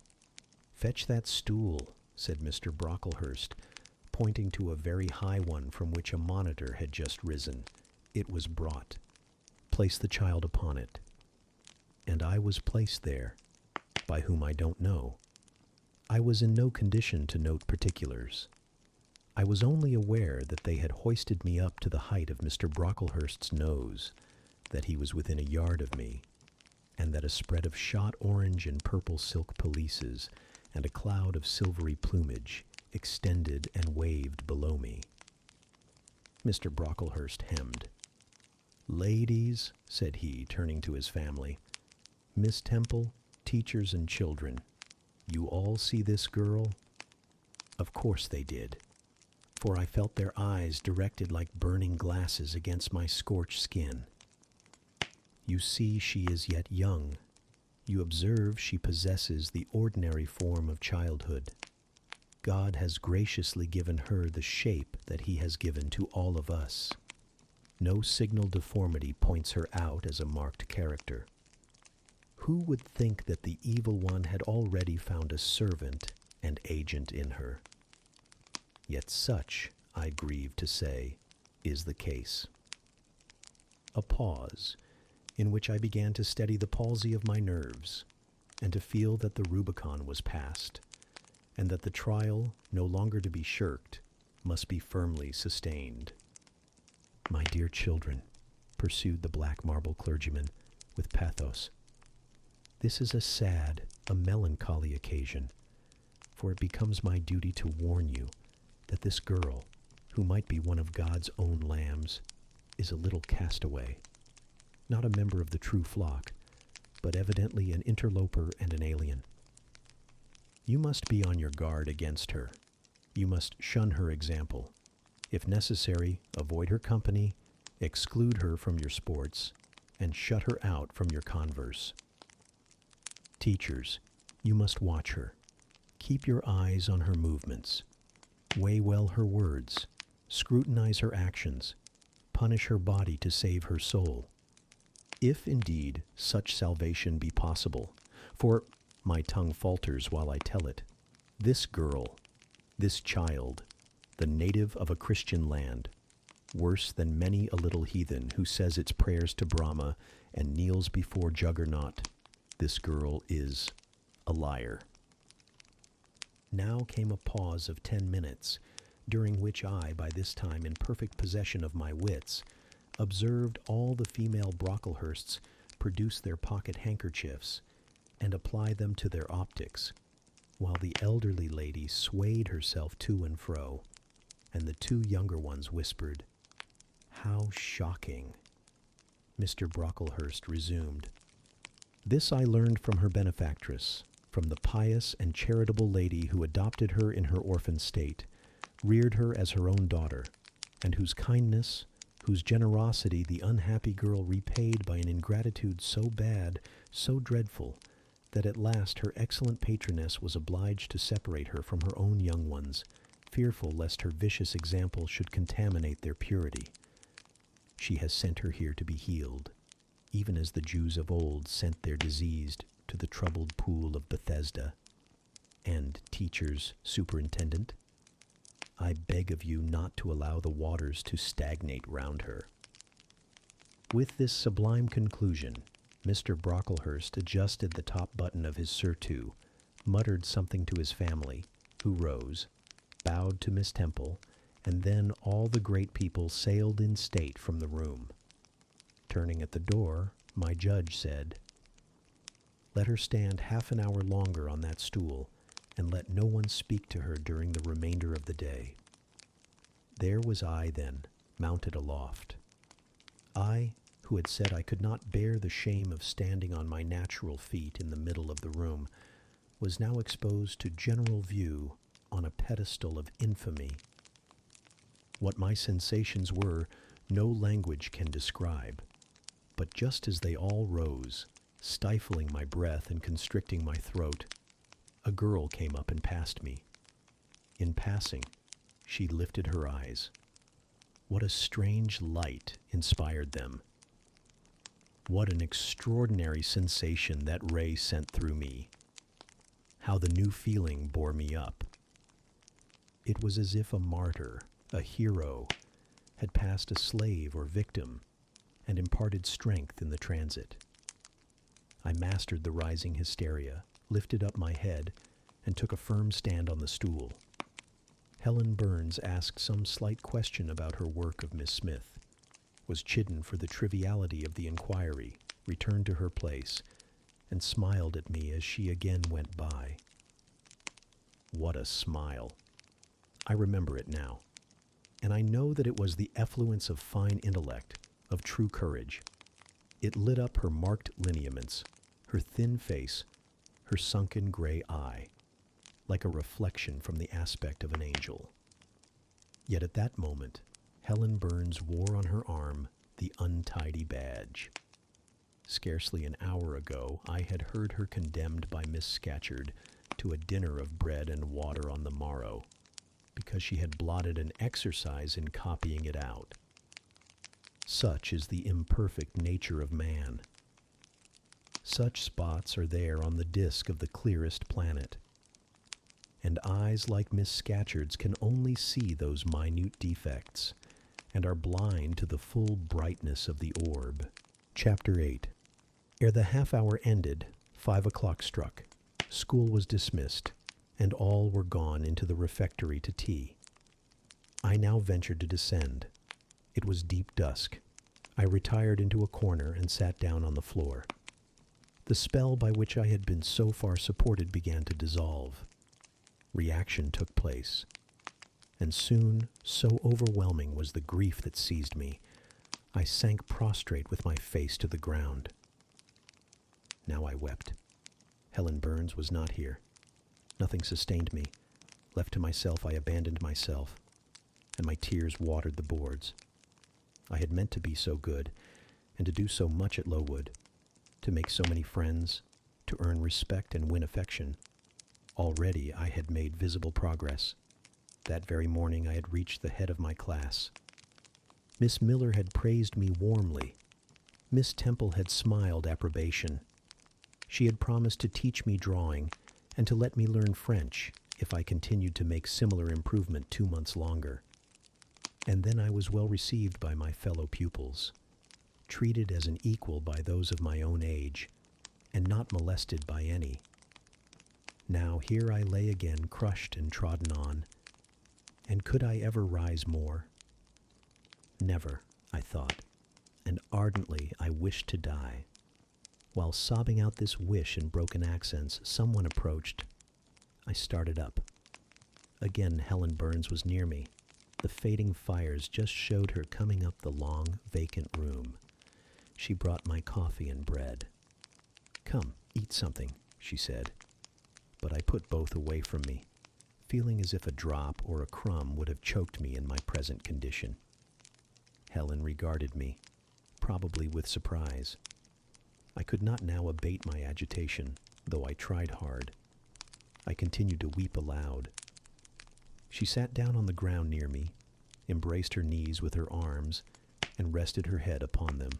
"Fetch that stool," said Mr. Brocklehurst, pointing to a very high one from which a monitor had just risen. It was brought. "Place the child upon it." And I was placed there, by whom I don't know. I was in no condition to note particulars. I was only aware that they had hoisted me up to the height of Mr. Brocklehurst's nose, that he was within a yard of me, and that a spread of shot orange and purple silk pelisses and a cloud of silvery plumage extended and waved below me. Mr. Brocklehurst hemmed. "Ladies," said he, turning to his family, "Miss Temple, teachers and children, you all see this girl?" Of course they did, for I felt their eyes directed like burning glasses against my scorched skin. "You see she is yet young. You observe she possesses the ordinary form of childhood. God has graciously given her the shape that he has given to all of us. No signal deformity points her out as a marked character. Who would think that the evil one had already found a servant and agent in her? Yet such, I grieve to say, is the case." A pause, in which I began to steady the palsy of my nerves, and to feel that the Rubicon was passed, and that the trial, no longer to be shirked, must be firmly sustained. "My dear children," pursued the black marble clergyman, with pathos, "this is a sad, a melancholy occasion, for it becomes my duty to warn you that this girl, who might be one of God's own lambs, is a little castaway, not a member of the true flock, but evidently an interloper and an alien. You must be on your guard against her. You must shun her example. If necessary, avoid her company, exclude her from your sports, and shut her out from your converse. Teachers, you must watch her. Keep your eyes on her movements. Weigh well her words. Scrutinize her actions. Punish her body to save her soul. If indeed such salvation be possible, for my tongue falters while I tell it, this girl, this child, the native of a Christian land, worse than many a little heathen who says its prayers to Brahma and kneels before Juggernaut. This girl is a liar. Now came a pause of 10 minutes, during which I, by this time in perfect possession of my wits, observed all the female Brocklehursts produce their pocket handkerchiefs and apply them to their optics, while the elderly lady swayed herself to and fro, and the two younger ones whispered, "How shocking!" Mr. Brocklehurst resumed, "This I learned from her benefactress, from the pious and charitable lady who adopted her in her orphan state, reared her as her own daughter, and whose kindness, whose generosity the unhappy girl repaid by an ingratitude so bad, so dreadful, that at last her excellent patroness was obliged to separate her from her own young ones, fearful lest her vicious example should contaminate their purity. She has sent her here to be healed, even as the Jews of old sent their diseased to the troubled pool of Bethesda. And, teachers, superintendent, I beg of you not to allow the waters to stagnate round her." With this sublime conclusion, Mr. Brocklehurst adjusted the top button of his surtout, muttered something to his family, who rose, bowed to Miss Temple, and then all the great people sailed in state from the room. Turning at the door, my judge said, "Let her stand half an hour longer on that stool, and let no one speak to her during the remainder of the day." There was I then, mounted aloft. I, who had said I could not bear the shame of standing on my natural feet in the middle of the room, was now exposed to general view on a pedestal of infamy. What my sensations were, no language can describe, but just as they all rose, stifling my breath and constricting my throat, a girl came up and passed me. In passing, she lifted her eyes. What a strange light inspired them! What an extraordinary sensation that ray sent through me! How the new feeling bore me up! It was as if a martyr, a hero, had passed a slave or victim and imparted strength in the transit. I mastered the rising hysteria, lifted up my head, and took a firm stand on the stool. Helen Burns asked some slight question about her work of Miss Smith, was chidden for the triviality of the inquiry, returned to her place, and smiled at me as she again went by. What a smile! I remember it now, and I know that it was the effluence of fine intellect, of true courage. It lit up her marked lineaments, her thin face, her sunken gray eye, like a reflection from the aspect of an angel. Yet at that moment, Helen Burns wore on her arm the untidy badge. Scarcely an hour ago, I had heard her condemned by Miss Scatcherd to a dinner of bread and water on the morrow, because she had blotted an exercise in copying it out. Such is the imperfect nature of man. Such spots are there on the disk of the clearest planet, and eyes like Miss Scatcherd's can only see those minute defects, and are blind to the full brightness of the orb. Chapter 8. Ere the half-hour ended, 5 o'clock struck. School was dismissed, and all were gone into the refectory to tea. I now ventured to descend. It was deep dusk. I retired into a corner and sat down on the floor. The spell by which I had been so far supported began to dissolve. Reaction took place, and soon, so overwhelming was the grief that seized me, I sank prostrate with my face to the ground. Now I wept. Helen Burns was not here. Nothing sustained me. Left to myself, I abandoned myself, and my tears watered the boards. I had meant to be so good, and to do so much at Lowood, to make so many friends, to earn respect and win affection. Already I had made visible progress. That very morning I had reached the head of my class. Miss Miller had praised me warmly. Miss Temple had smiled approbation. She had promised to teach me drawing and to let me learn French if I continued to make similar improvement 2 months longer. And then I was well received by my fellow pupils, treated as an equal by those of my own age, and not molested by any. Now here I lay again, crushed and trodden on, and could I ever rise more? Never, I thought, and ardently I wished to die. While sobbing out this wish in broken accents, someone approached. I started up. Again Helen Burns was near me. The fading fires just showed her coming up the long, vacant room. She brought my coffee and bread. "Come, eat something," she said. But I put both away from me, feeling as if a drop or a crumb would have choked me in my present condition. Helen regarded me, probably with surprise. I could not now abate my agitation, though I tried hard. I continued to weep aloud. She sat down on the ground near me, embraced her knees with her arms, and rested her head upon them.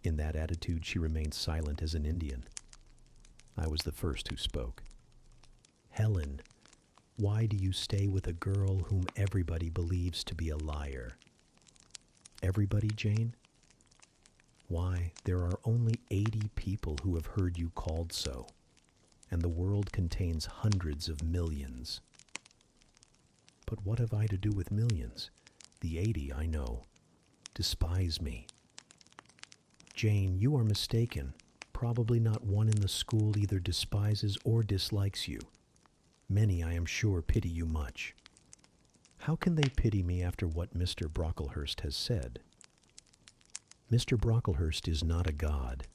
In that attitude she remained silent as an Indian. I was the first who spoke. "Helen, why do you stay with a girl whom everybody believes to be a liar?" "Everybody, Jane?" "Why, there are only 80 people who have heard you called so, and the world contains hundreds of millions." "But what have I to do with millions? The 80, I know, despise me." "Jane, you are mistaken. Probably not one in the school either despises or dislikes you. Many, I am sure, pity you much." "How can they pity me after what Mr. Brocklehurst has said?" "Mr. Brocklehurst is not a god,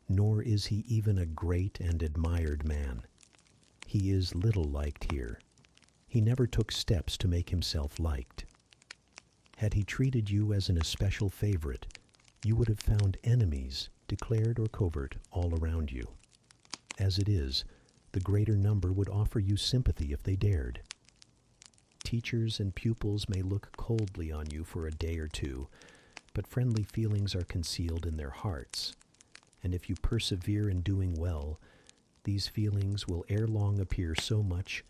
nor is he even a great and admired man. He is little liked here. He never took steps to make himself liked. Had he treated you as an especial favorite, you would have found enemies, declared or covert, all around you. As it is, the greater number would offer you sympathy if they dared. Teachers and pupils may look coldly on you for a day or two, but friendly feelings are concealed in their hearts, and if you persevere in doing well, these feelings will ere long appear so much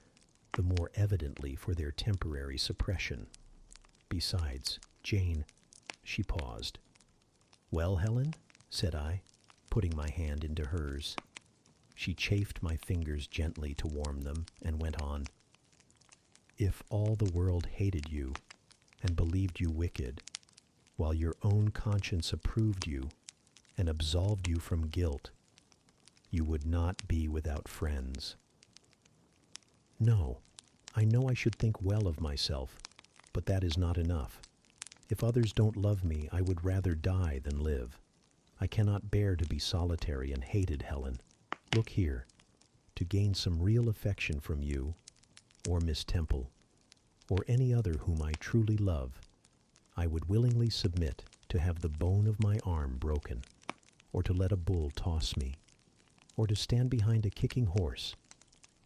the more evidently for their temporary suppression. Besides, Jane," she paused. "Well, Helen?" said I, putting my hand into hers. She chafed my fingers gently to warm them and went on. "If all the world hated you and believed you wicked, while your own conscience approved you and absolved you from guilt, you would not be without friends." "No, I know I should think well of myself, but that is not enough. If others don't love me, I would rather die than live. I cannot bear to be solitary and hated, Helen. Look here, to gain some real affection from you, or Miss Temple, or any other whom I truly love, I would willingly submit to have the bone of my arm broken, or to let a bull toss me, or to stand behind a kicking horse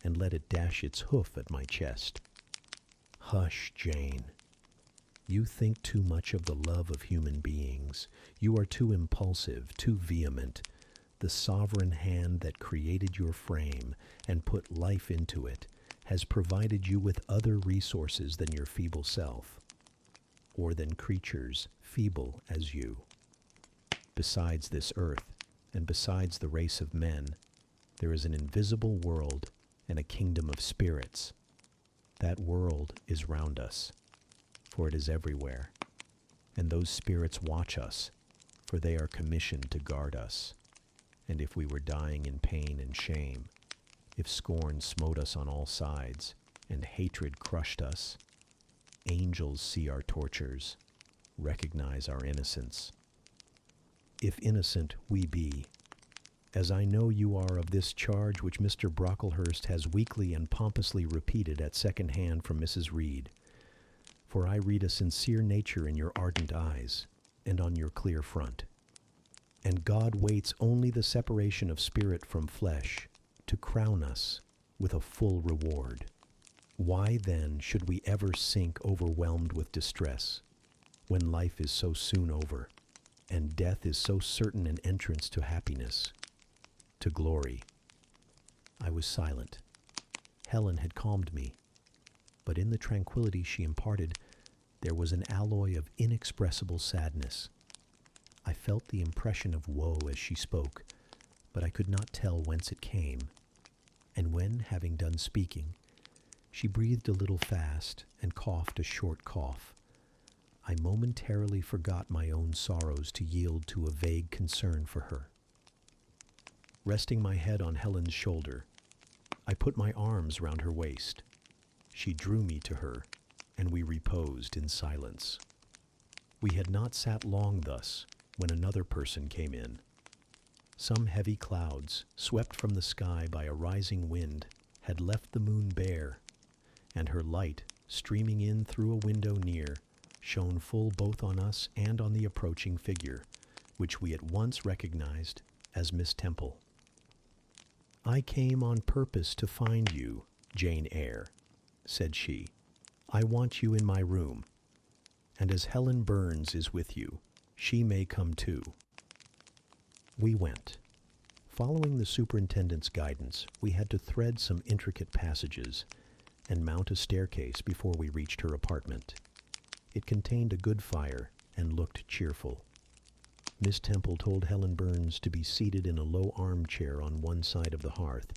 and let it dash its hoof at my chest." "Hush, Jane. You think too much of the love of human beings. You are too impulsive, too vehement. The sovereign hand that created your frame and put life into it has provided you with other resources than your feeble self, or than creatures feeble as you. Besides this earth, and besides the race of men, there is an invisible world and a kingdom of spirits. That world is round us, for it is everywhere, and those spirits watch us, for they are commissioned to guard us. And if we were dying in pain and shame, if scorn smote us on all sides, and hatred crushed us, angels see our tortures, recognize our innocence. If innocent we be, as I know you are of this charge which Mr. Brocklehurst has weakly and pompously repeated at second hand from Mrs. Reed, for I read a sincere nature in your ardent eyes and on your clear front. And God waits only the separation of spirit from flesh to crown us with a full reward. Why then should we ever sink overwhelmed with distress, when life is so soon over, and death is so certain an entrance to happiness, to glory?" I was silent. Helen had calmed me, but in the tranquility she imparted, there was an alloy of inexpressible sadness. I felt the impression of woe as she spoke, but I could not tell whence it came. And when, having done speaking, she breathed a little fast and coughed a short cough, I momentarily forgot my own sorrows to yield to a vague concern for her. Resting my head on Helen's shoulder, I put my arms round her waist. She drew me to her, and we reposed in silence. We had not sat long thus when another person came in. Some heavy clouds, swept from the sky by a rising wind, had left the moon bare, and her light, streaming in through a window near, shone full both on us and on the approaching figure, which we at once recognized as Miss Temple. "I came on purpose to find you, Jane Eyre," said she. "I want you in my room, and as Helen Burns is with you, she may come too." We went. Following the superintendent's guidance, we had to thread some intricate passages and mount a staircase before we reached her apartment. It contained a good fire and looked cheerful. Miss Temple told Helen Burns to be seated in a low armchair on one side of the hearth,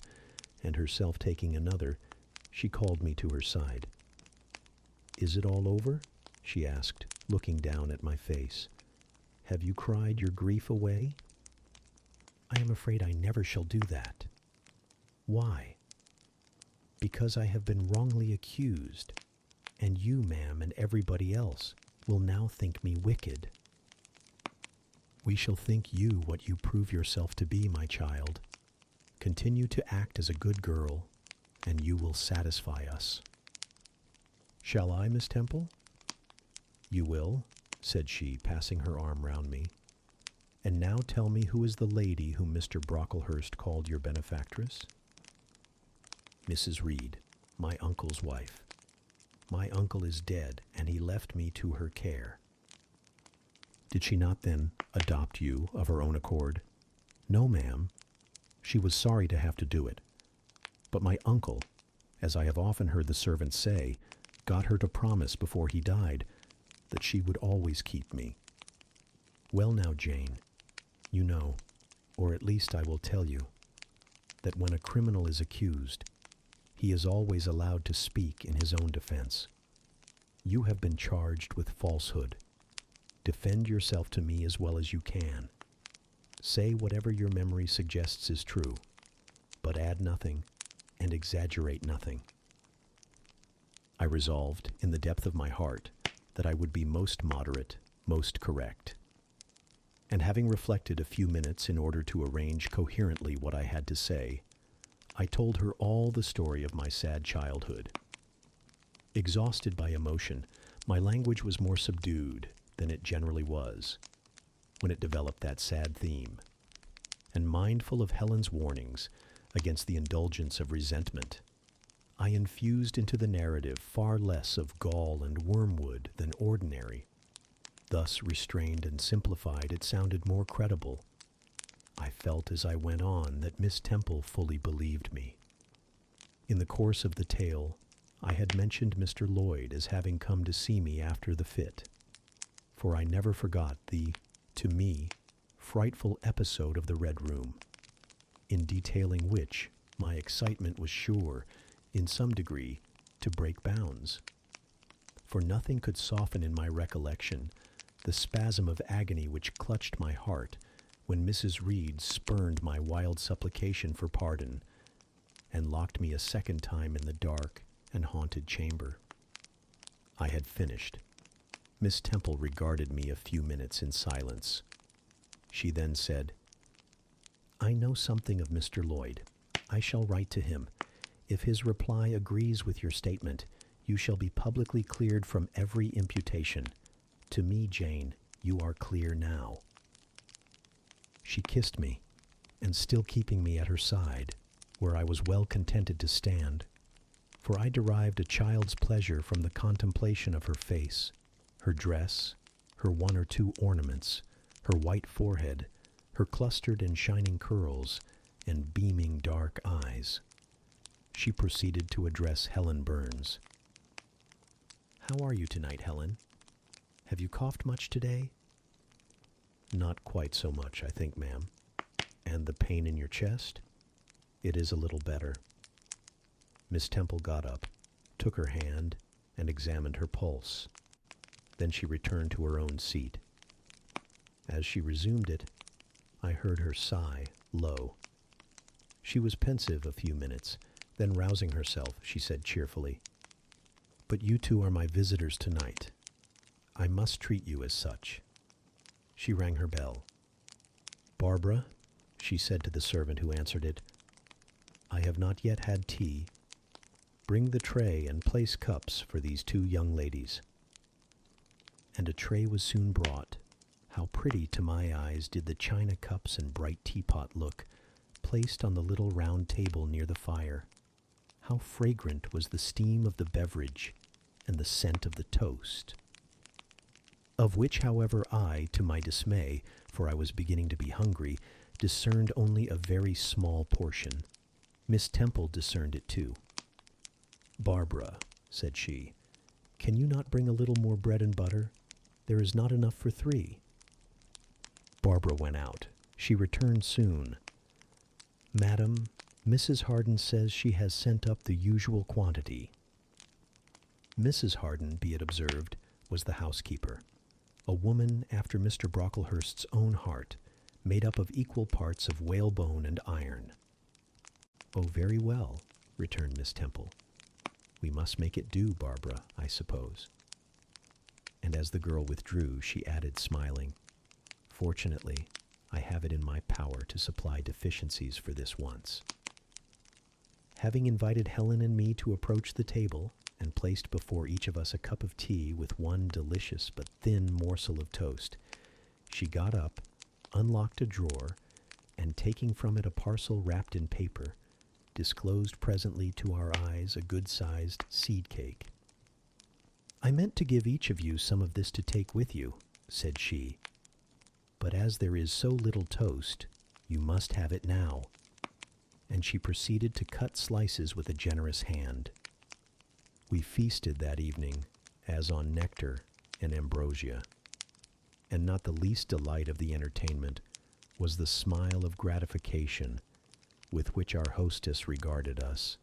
and herself taking another, she called me to her side. "Is it all over?" she asked, looking down at my face. "Have you cried your grief away?" "I am afraid I never shall do that." "Why?" "Because I have been wrongly accused, and you, ma'am, and everybody else will now think me wicked." "We shall think you what you prove yourself to be, my child. Continue to act as a good girl, and you will satisfy us." "Shall I, Miss Temple?" "You will," said she, passing her arm round me. "And now tell me who is the lady whom Mr. Brocklehurst called your benefactress?" "Mrs. Reed, my uncle's wife. My uncle is dead, and he left me to her care." "Did she not, then, adopt you of her own accord?" "No, ma'am. She was sorry to have to do it. But my uncle, as I have often heard the servants say, got her to promise before he died that she would always keep me. Well now, Jane, you know, or at least I will tell you, that when a criminal is accused, he is always allowed to speak in his own defense. You have been charged with falsehood. Defend yourself to me as well as you can. Say whatever your memory suggests is true, but add nothing and exaggerate nothing." I resolved, in the depth of my heart, that I would be most moderate, most correct. And having reflected a few minutes in order to arrange coherently what I had to say, I told her all the story of my sad childhood. Exhausted by emotion, my language was more subdued than it generally was when it developed that sad theme, and mindful of Helen's warnings against the indulgence of resentment, I infused into the narrative far less of gall and wormwood than ordinary. Thus restrained and simplified, it sounded more credible. I felt as I went on that Miss Temple fully believed me. In the course of the tale, I had mentioned Mr. Lloyd as having come to see me after the fit, for I never forgot the, to me, frightful episode of the Red Room, in detailing which my excitement was sure, in some degree, to break bounds. For nothing could soften in my recollection the spasm of agony which clutched my heart when Mrs. Reed spurned my wild supplication for pardon and locked me a second time in the dark and haunted chamber. I had finished. Miss Temple regarded me a few minutes in silence. She then said, "I know something of Mr. Lloyd. I shall write to him. If his reply agrees with your statement, you shall be publicly cleared from every imputation. To me, Jane, you are clear now." She kissed me, and still keeping me at her side, where I was well contented to stand, for I derived a child's pleasure from the contemplation of her face, her dress, her one or two ornaments, her white forehead, her clustered and shining curls, and beaming dark eyes. she proceeded to address Helen Burns. "How are you tonight, Helen? Have you coughed much today?" "Not quite so much, I think, ma'am." "And the pain in your chest?" "It is a little better." Miss Temple got up, took her hand, and examined her pulse. Then she returned to her own seat. As she resumed it, I heard her sigh low. She was pensive a few minutes. Then, rousing herself, she said cheerfully, "But you two are my visitors tonight. I must treat you as such." She rang her bell. "Barbara," she said to the servant who answered it, "I have not yet had tea. Bring the tray and place cups for these two young ladies." And a tray was soon brought. How pretty to my eyes did the china cups and bright teapot look, placed on the little round table near the fire. How fragrant was the steam of the beverage and the scent of the toast, of which, however, I, to my dismay, for I was beginning to be hungry, discerned only a very small portion. Miss Temple discerned it too. "Barbara," said she, "can you not bring a little more bread and butter? There is not enough for 3. Barbara went out. She returned soon. "Madam, Mrs. Harden says she has sent up the usual quantity." Mrs. Harden, be it observed, was the housekeeper, a woman after Mr. Brocklehurst's own heart, made up of equal parts of whalebone and iron. "Oh, very well," returned Miss Temple. "We must make it do, Barbara, I suppose." And as the girl withdrew, she added, smiling, "Fortunately, I have it in my power to supply deficiencies for this once." Having invited Helen and me to approach the table, and placed before each of us a cup of tea with one delicious but thin morsel of toast, she got up, unlocked a drawer, and taking from it a parcel wrapped in paper, disclosed presently to our eyes a good-sized seed cake. "I meant to give each of you some of this to take with you," said she, "but as there is so little toast, you must have it now." And she proceeded to cut slices with a generous hand. We feasted that evening as on nectar and ambrosia, and not the least delight of the entertainment was the smile of gratification with which our hostess regarded us,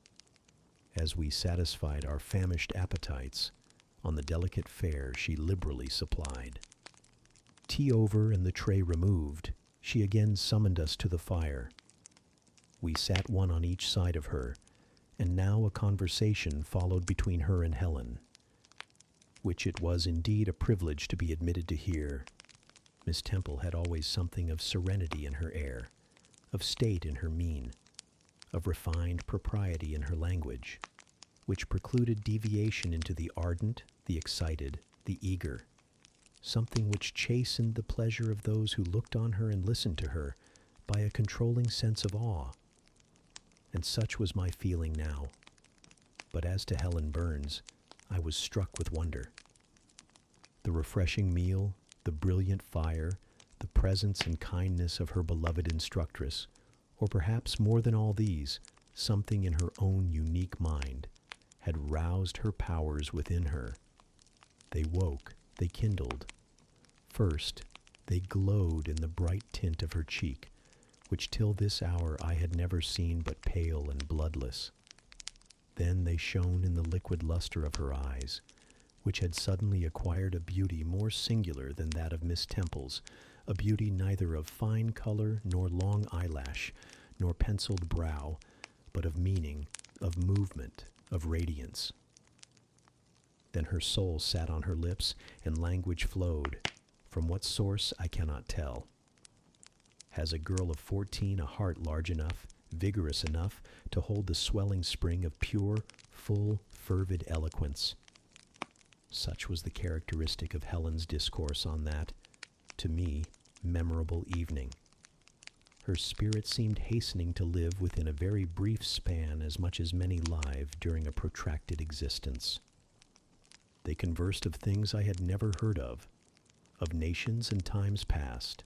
as we satisfied our famished appetites on the delicate fare she liberally supplied. Tea over and the tray removed, she again summoned us to the fire. We sat one on each side of her, and now a conversation followed between her and Helen, which it was indeed a privilege to be admitted to hear. Miss Temple had always something of serenity in her air, of state in her mien, of refined propriety in her language, which precluded deviation into the ardent, the excited, the eager, something which chastened the pleasure of those who looked on her and listened to her by a controlling sense of awe. And such was my feeling now. But as to Helen Burns, I was struck with wonder. The refreshing meal, the brilliant fire, the presence and kindness of her beloved instructress, or perhaps more than all these, something in her own unique mind, had roused her powers within her. They woke, they kindled. First, they glowed in the bright tint of her cheek, which till this hour I had never seen but pale and bloodless. Then they shone in the liquid luster of her eyes, which had suddenly acquired a beauty more singular than that of Miss Temple's, a beauty neither of fine color, nor long eyelash, nor penciled brow, but of meaning, of movement, of radiance. Then her soul sat on her lips, and language flowed. From what source I cannot tell. Has a girl of 14 a heart large enough, vigorous enough, to hold the swelling spring of pure, full, fervid eloquence? Such was the characteristic of Helen's discourse on that, to me, memorable evening. Her spirit seemed hastening to live within a very brief span as much as many live during a protracted existence. They conversed of things I had never heard of nations and times past,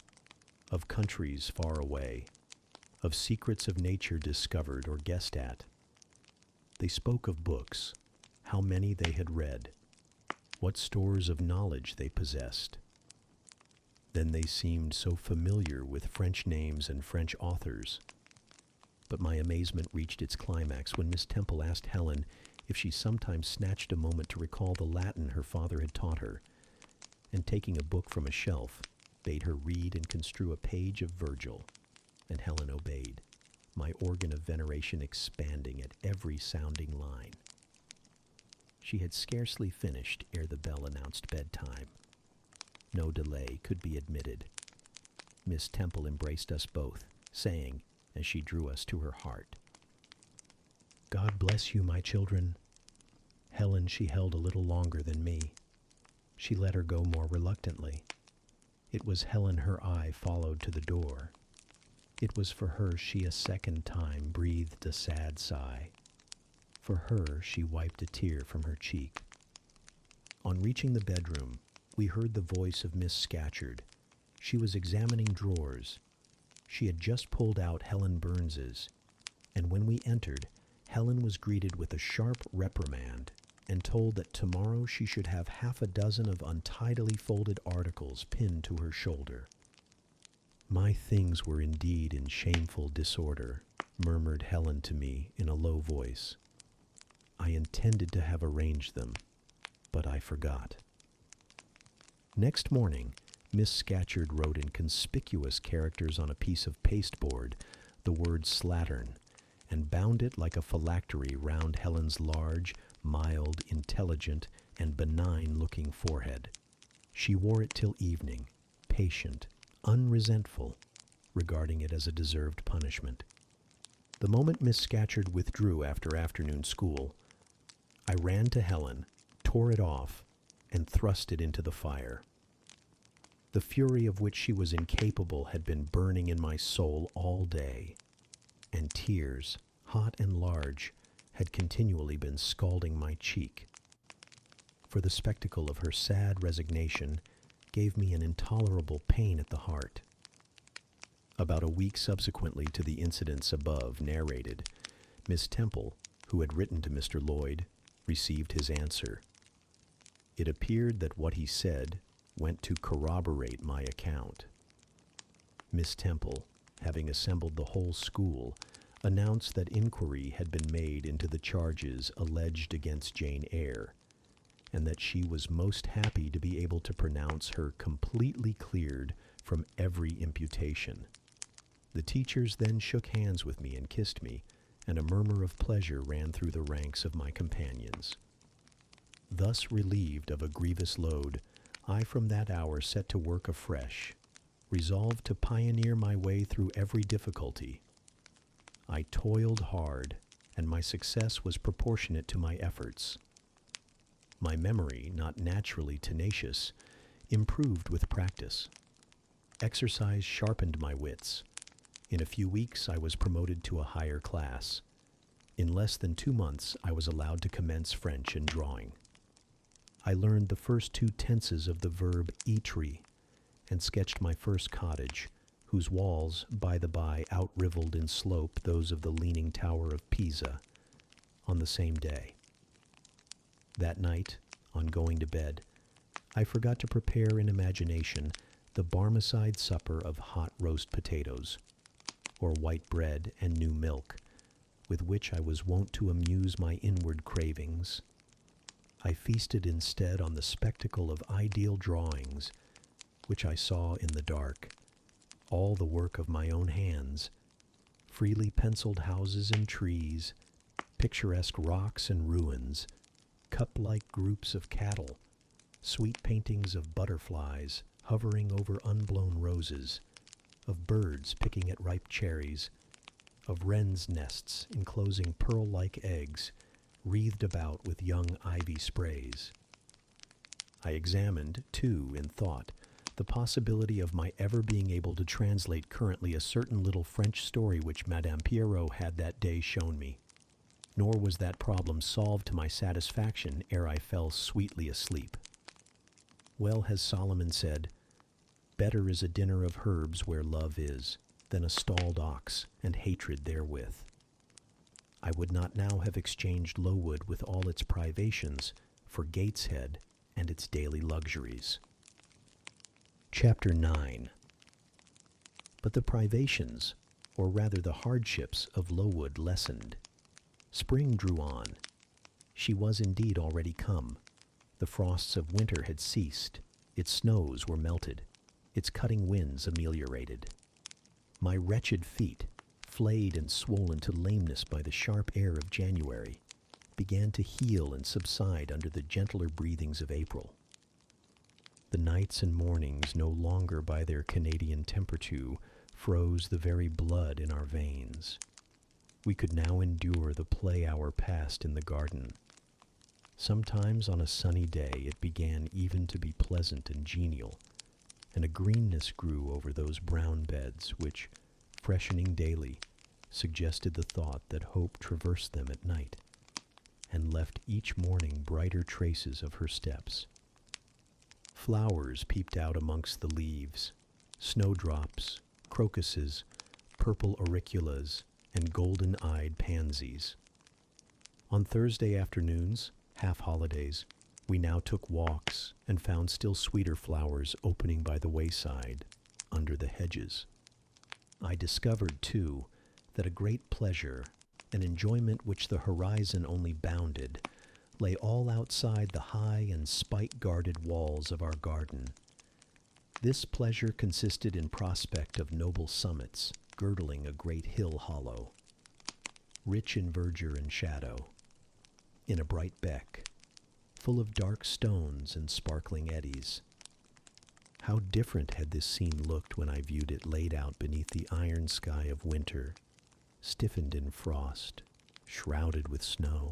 of countries far away, of secrets of nature discovered or guessed at. They spoke of books, how many they had read, what stores of knowledge they possessed. Then they seemed so familiar with French names and French authors. But my amazement reached its climax when Miss Temple asked Helen if she sometimes snatched a moment to recall the Latin her father had taught her, and taking a book from a shelf, bade her read and construe a page of Virgil, and Helen obeyed, my organ of veneration expanding at every sounding line. She had scarcely finished ere the bell announced bedtime. No delay could be admitted. Miss Temple embraced us both, saying, as she drew us to her heart, "God bless you, my children." Helen she held a little longer than me. She let her go more reluctantly. It was Helen her eye followed to the door. It was for her she a second time breathed a sad sigh. For her she wiped a tear from her cheek. On reaching the bedroom, we heard the voice of Miss Scatcherd. She was examining drawers. She had just pulled out Helen Burns's, and when we entered, Helen was greeted with a sharp reprimand and told that tomorrow she should have half a dozen of untidily folded articles pinned to her shoulder. "My things were indeed in shameful disorder," murmured Helen to me in a low voice. "I intended to have arranged them, but I forgot." Next morning, Miss Scatcherd wrote in conspicuous characters on a piece of pasteboard the word slattern, and bound it like a phylactery round Helen's large, mild, intelligent, and benign-looking forehead. She wore it till evening, patient, unresentful, regarding it as a deserved punishment. The moment Miss Scatcherd withdrew after afternoon school, I ran to Helen, tore it off, and thrust it into the fire. The fury of which she was incapable had been burning in my soul all day, and tears, hot and large, had continually been scalding my cheek. For the spectacle of her sad resignation gave me an intolerable pain at the heart. About a week subsequently to the incidents above narrated, Miss Temple, who had written to Mr. Lloyd, received his answer. It appeared that what he said went to corroborate my account. Miss Temple, having assembled the whole school, announced that inquiry had been made into the charges alleged against Jane Eyre, and that she was most happy to be able to pronounce her completely cleared from every imputation. The teachers then shook hands with me and kissed me, and a murmur of pleasure ran through the ranks of my companions. Thus relieved of a grievous load, I from that hour set to work afresh, resolved to pioneer my way through every difficulty. I toiled hard, and my success was proportionate to my efforts. My memory, not naturally tenacious, improved with practice. Exercise sharpened my wits. In a few weeks I was promoted to a higher class. In less than 2 months I was allowed to commence French and drawing. I learned the first 2 tenses of the verb etre, and sketched my first cottage, whose walls, by the by, outrivelled in slope those of the Leaning Tower of Pisa, on the same day. That night, on going to bed, I forgot to prepare in imagination the Barmecide supper of hot roast potatoes, or white bread and new milk, with which I was wont to amuse my inward cravings. I feasted instead on the spectacle of ideal drawings, which I saw in the dark, all the work of my own hands, freely penciled houses and trees, picturesque rocks and ruins, cup-like groups of cattle, sweet paintings of butterflies hovering over unblown roses, of birds picking at ripe cherries, of wrens' nests enclosing pearl-like eggs, wreathed about with young ivy sprays. I examined, too, in thought, the possibility of my ever being able to translate currently a certain little French story which Madame Pierrot had that day shown me. Nor was that problem solved to my satisfaction ere I fell sweetly asleep. Well has Solomon said, "Better is a dinner of herbs where love is, than a stalled ox and hatred therewith." I would not now have exchanged Lowood with all its privations for Gateshead and its daily luxuries. Chapter 9. But the privations, or rather the hardships of Lowood lessened. Spring drew on. She was indeed already come. The frosts of winter had ceased. Its snows were melted. Its cutting winds ameliorated. My wretched feet, flayed and swollen to lameness by the sharp air of January, began to heal and subside under the gentler breathings of April. The nights and mornings, no longer by their Canadian temperature, froze the very blood in our veins. We could now endure the play hour passed in the garden. Sometimes on a sunny day it began even to be pleasant and genial, and a greenness grew over those brown beds which, freshening daily, suggested the thought that hope traversed them at night, and left each morning brighter traces of her steps. Flowers peeped out amongst the leaves, snowdrops, crocuses, purple auriculas, and golden-eyed pansies. On Thursday afternoons, half-holidays, we now took walks and found still sweeter flowers opening by the wayside, under the hedges. I discovered, too, that a great pleasure, an enjoyment which the horizon only bounded, lay all outside the high and spike-guarded walls of our garden. This pleasure consisted in prospect of noble summits girdling a great hill hollow, rich in verdure and shadow, in a bright beck, full of dark stones and sparkling eddies. How different had this scene looked when I viewed it laid out beneath the iron sky of winter, stiffened in frost, shrouded with snow,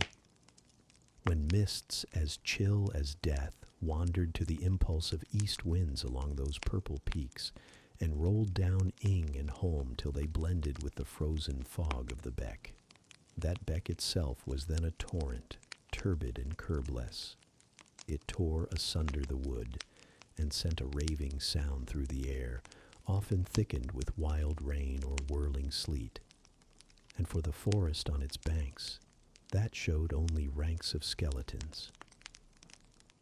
when mists as chill as death wandered to the impulse of east winds along those purple peaks and rolled down Ing and Holm till they blended with the frozen fog of the beck. That beck itself was then a torrent, turbid and curbless. It tore asunder the wood and sent a raving sound through the air, often thickened with wild rain or whirling sleet. And for the forest on its banks, that showed only ranks of skeletons.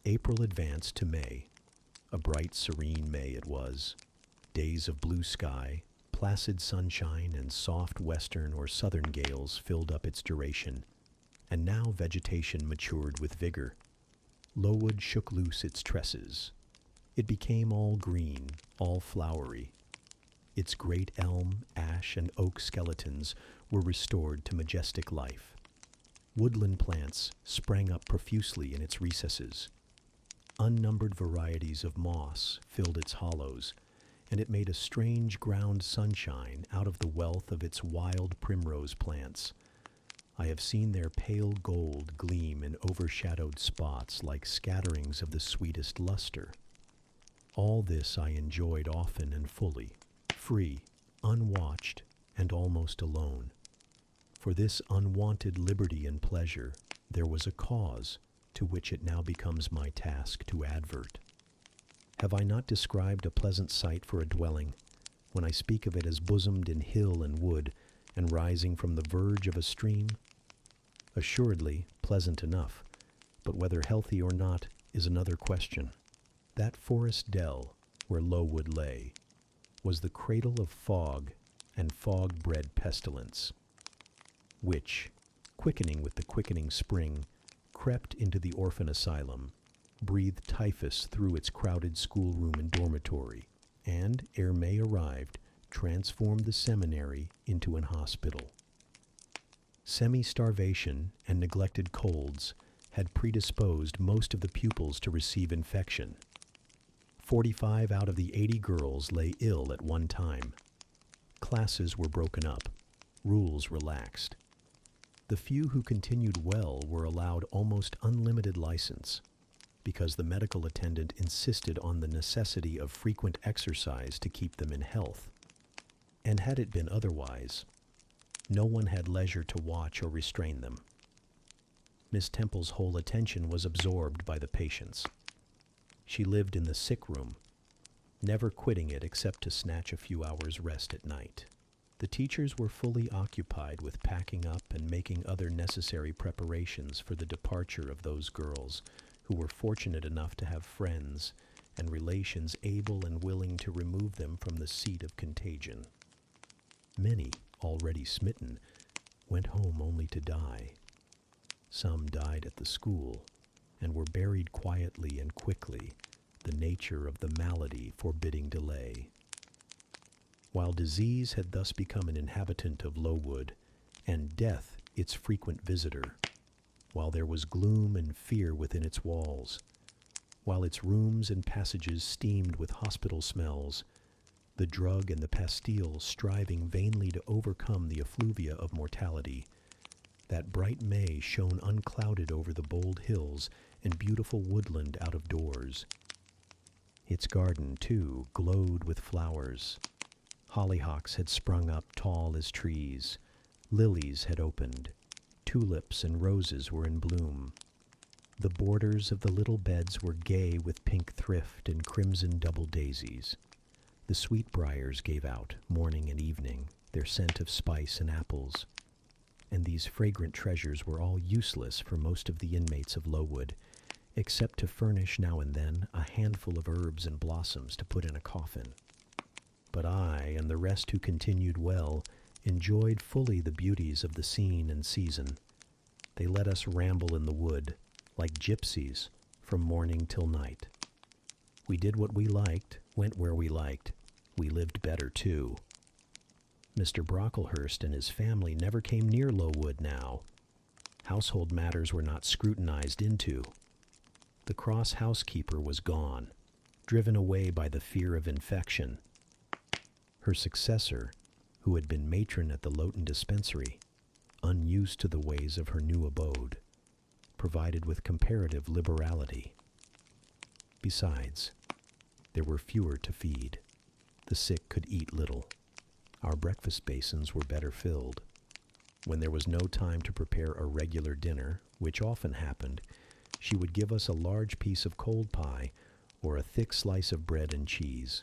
April advanced to May. A bright, serene May it was. Days of blue sky, placid sunshine, and soft western or southern gales filled up its duration, and now vegetation matured with vigor. Lowood shook loose its tresses. It became all green, all flowery. Its great elm, ash, and oak skeletons were restored to majestic life. Woodland plants sprang up profusely in its recesses. Unnumbered varieties of moss filled its hollows, and it made a strange ground sunshine out of the wealth of its wild primrose plants. I have seen their pale gold gleam in overshadowed spots like scatterings of the sweetest luster. All this I enjoyed often and fully, free, unwatched, and almost alone. For this unwonted liberty and pleasure there was a cause to which it now becomes my task to advert. Have I not described a pleasant site for a dwelling, when I speak of it as bosomed in hill and wood, and rising from the verge of a stream? Assuredly, pleasant enough, but whether healthy or not is another question. That forest dell, where Lowood lay, was the cradle of fog and fog-bred pestilence, which, quickening with the quickening spring, crept into the orphan asylum, breathed typhus through its crowded schoolroom and dormitory, and, ere May arrived, transformed the seminary into an hospital. Semi-starvation and neglected colds had predisposed most of the pupils to receive infection. 45 out of the 80 girls lay ill at one time. Classes were broken up, rules relaxed. The few who continued well were allowed almost unlimited license, because the medical attendant insisted on the necessity of frequent exercise to keep them in health. And had it been otherwise, no one had leisure to watch or restrain them. Miss Temple's whole attention was absorbed by the patients. She lived in the sick room, never quitting it except to snatch a few hours' rest at night. The teachers were fully occupied with packing up and making other necessary preparations for the departure of those girls who were fortunate enough to have friends and relations able and willing to remove them from the seat of contagion. Many, already smitten, went home only to die. Some died at the school and were buried quietly and quickly, the nature of the malady forbidding delay. While disease had thus become an inhabitant of Lowood, and death its frequent visitor, while there was gloom and fear within its walls, while its rooms and passages steamed with hospital smells, the drug and the pastille striving vainly to overcome the effluvia of mortality, that bright May shone unclouded over the bold hills and beautiful woodland out of doors. Its garden, too, glowed with flowers. Hollyhocks had sprung up tall as trees. Lilies had opened. Tulips and roses were in bloom. The borders of the little beds were gay with pink thrift and crimson double daisies. The sweetbriars gave out, morning and evening, their scent of spice and apples. And these fragrant treasures were all useless for most of the inmates of Lowood, except to furnish now and then a handful of herbs and blossoms to put in a coffin. But I, and the rest who continued well, enjoyed fully the beauties of the scene and season. They let us ramble in the wood, like gypsies, from morning till night. We did what we liked, went where we liked. We lived better, too. Mr. Brocklehurst and his family never came near Lowood now. Household matters were not scrutinized into. The cross housekeeper was gone, driven away by the fear of infection. Her successor, who had been matron at the Loughton dispensary, unused to the ways of her new abode, provided with comparative liberality. Besides, there were fewer to feed. The sick could eat little. Our breakfast basins were better filled. When there was no time to prepare a regular dinner, which often happened, she would give us a large piece of cold pie or a thick slice of bread and cheese.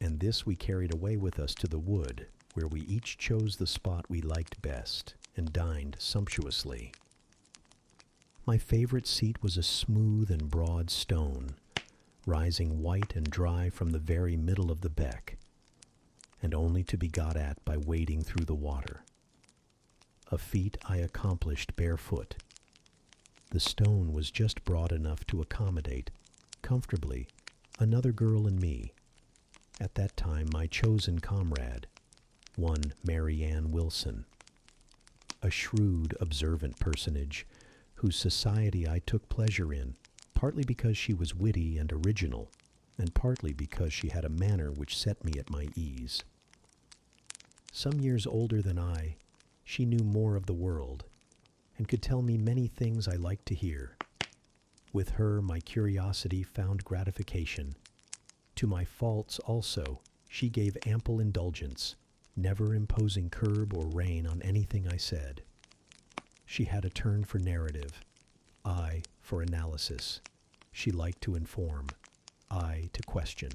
And this we carried away with us to the wood, where we each chose the spot we liked best and dined sumptuously. My favorite seat was a smooth and broad stone, rising white and dry from the very middle of the beck, and only to be got at by wading through the water. A feat I accomplished barefoot. The stone was just broad enough to accommodate, comfortably, another girl and me, at that time my chosen comrade, one Mary Ann Wilson, a shrewd, observant personage whose society I took pleasure in, partly because she was witty and original, and partly because she had a manner which set me at my ease. Some years older than I, she knew more of the world, and could tell me many things I liked to hear. With her, my curiosity found gratification. To my faults also, she gave ample indulgence, never imposing curb or rein on anything I said. She had a turn for narrative, I for analysis. She liked to inform, I to question.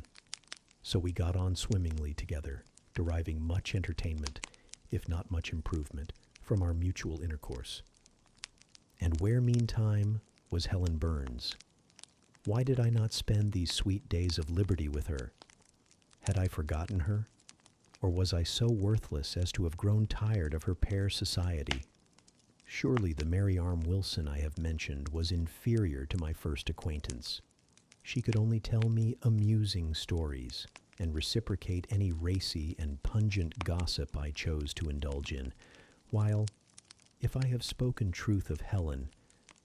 So we got on swimmingly together, deriving much entertainment, if not much improvement, from our mutual intercourse. And where, meantime, was Helen Burns? Why did I not spend these sweet days of liberty with her? Had I forgotten her? Or was I so worthless as to have grown tired of her pair society? Surely the Mary Arm Wilson I have mentioned was inferior to my first acquaintance. She could only tell me amusing stories and reciprocate any racy and pungent gossip I chose to indulge in, while, if I have spoken truth of Helen,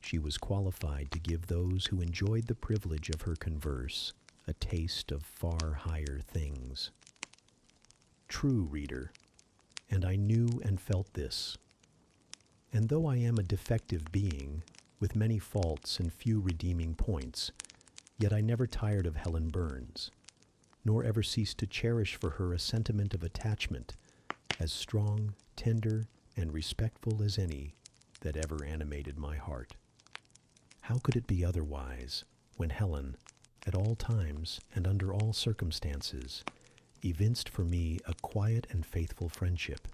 she was qualified to give those who enjoyed the privilege of her converse a taste of far higher things. True, reader, and I knew and felt this. And though I am a defective being, with many faults and few redeeming points, yet I never tired of Helen Burns, nor ever ceased to cherish for her a sentiment of attachment, as strong, tender, and respectful as any that ever animated my heart. How could it be otherwise, when Helen, at all times and under all circumstances, evinced for me a quiet and faithful friendship,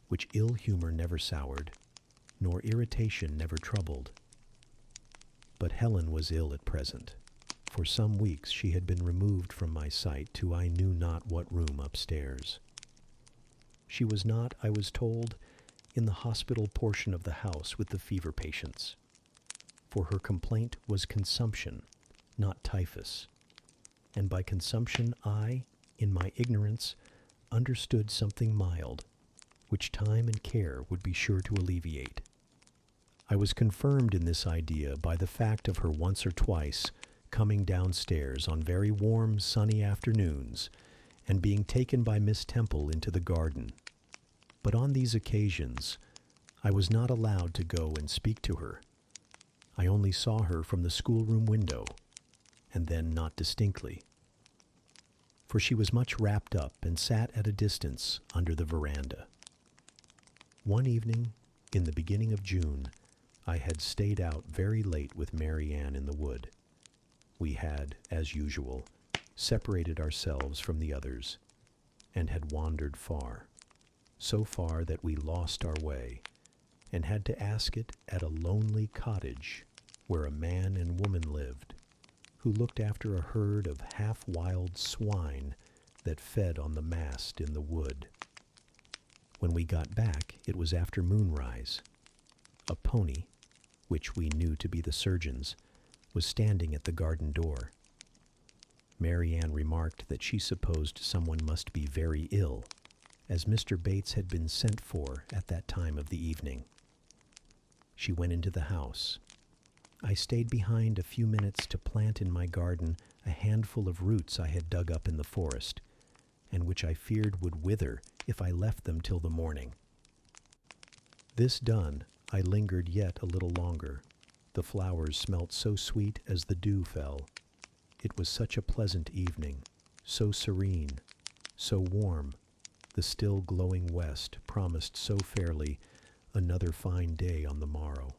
which ill humor never soured, nor irritation never troubled. But Helen was ill at present. For some weeks she had been removed from my sight to I knew not what room upstairs. She was not, I was told, in the hospital portion of the house with the fever patients, for her complaint was consumption, not typhus, and by consumption I, in my ignorance, understood something mild, which time and care would be sure to alleviate. I was confirmed in this idea by the fact of her once or twice coming downstairs on very warm, sunny afternoons, and being taken by Miss Temple into the garden. But on these occasions, I was not allowed to go and speak to her. I only saw her from the schoolroom window, and then not distinctly, for she was much wrapped up and sat at a distance under the veranda. One evening, in the beginning of June, I had stayed out very late with Mary Ann in the wood. We had, as usual, separated ourselves from the others, and had wandered far, so far that we lost our way, and had to ask it at a lonely cottage where a man and woman lived, who looked after a herd of half-wild swine that fed on the mast in the wood. When we got back, it was after moonrise. A pony, which we knew to be the surgeon's, was standing at the garden door. Mary Ann remarked that she supposed someone must be very ill, as Mr. Bates had been sent for at that time of the evening. She went into the house. I stayed behind a few minutes to plant in my garden a handful of roots I had dug up in the forest, and which I feared would wither if I left them till the morning. This done, I lingered yet a little longer. The flowers smelt so sweet as the dew fell. It was such a pleasant evening, so serene, so warm. The still glowing west promised so fairly another fine day on the morrow.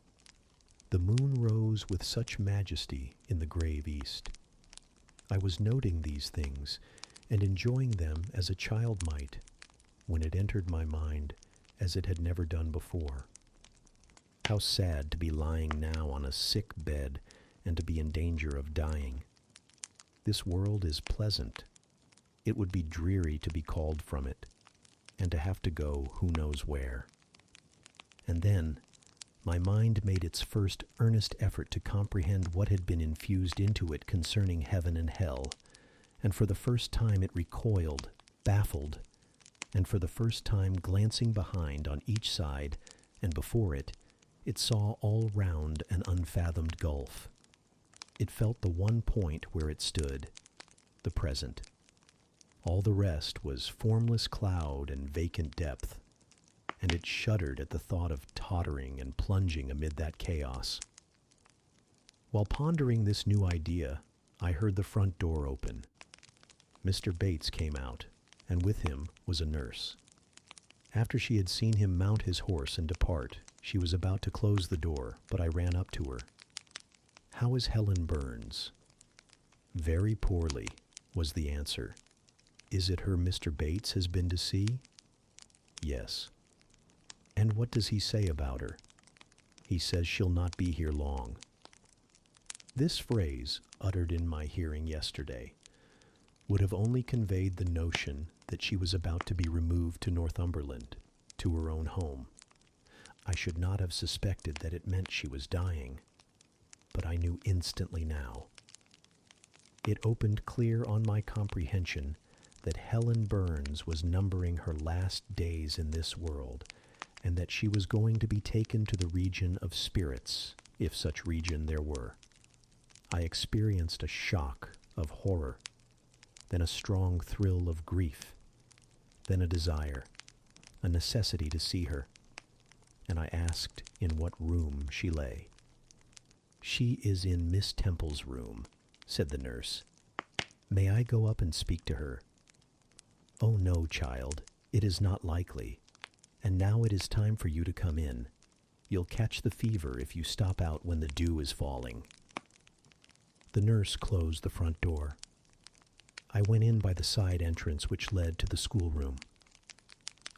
The moon rose with such majesty in the grave east. I was noting these things and enjoying them as a child might, when it entered my mind as it had never done before. How sad to be lying now on a sick bed and to be in danger of dying. This world is pleasant. It would be dreary to be called from it, and to have to go who knows where. And then, my mind made its first earnest effort to comprehend what had been infused into it concerning heaven and hell, and for the first time it recoiled, baffled, and for the first time glancing behind on each side and before it, it saw all round an unfathomed gulf. It felt the one point where it stood, the present. All the rest was formless cloud and vacant depth, and it shuddered at the thought of tottering and plunging amid that chaos. While pondering this new idea, I heard the front door open. Mr. Bates came out, and with him was a nurse. After she had seen him mount his horse and depart, she was about to close the door, but I ran up to her. "How is Helen Burns?" "Very poorly," was the answer. "Is it her Mr. Bates has been to see?" "Yes." "And what does he say about her?" "He says she'll not be here long." This phrase, uttered in my hearing yesterday, would have only conveyed the notion that she was about to be removed to Northumberland, to her own home. I should not have suspected that it meant she was dying, but I knew instantly now. It opened clear on my comprehension that Helen Burns was numbering her last days in this world, and that she was going to be taken to the region of spirits, if such region there were. I experienced a shock of horror, then a strong thrill of grief, then a desire, a necessity to see her, and I asked in what room she lay. "She is in Miss Temple's room," said the nurse. "May I go up and speak to her?" "Oh no, child, it is not likely. And now it is time for you to come in. You'll catch the fever if you stop out when the dew is falling." The nurse closed the front door. I went in by the side entrance which led to the schoolroom.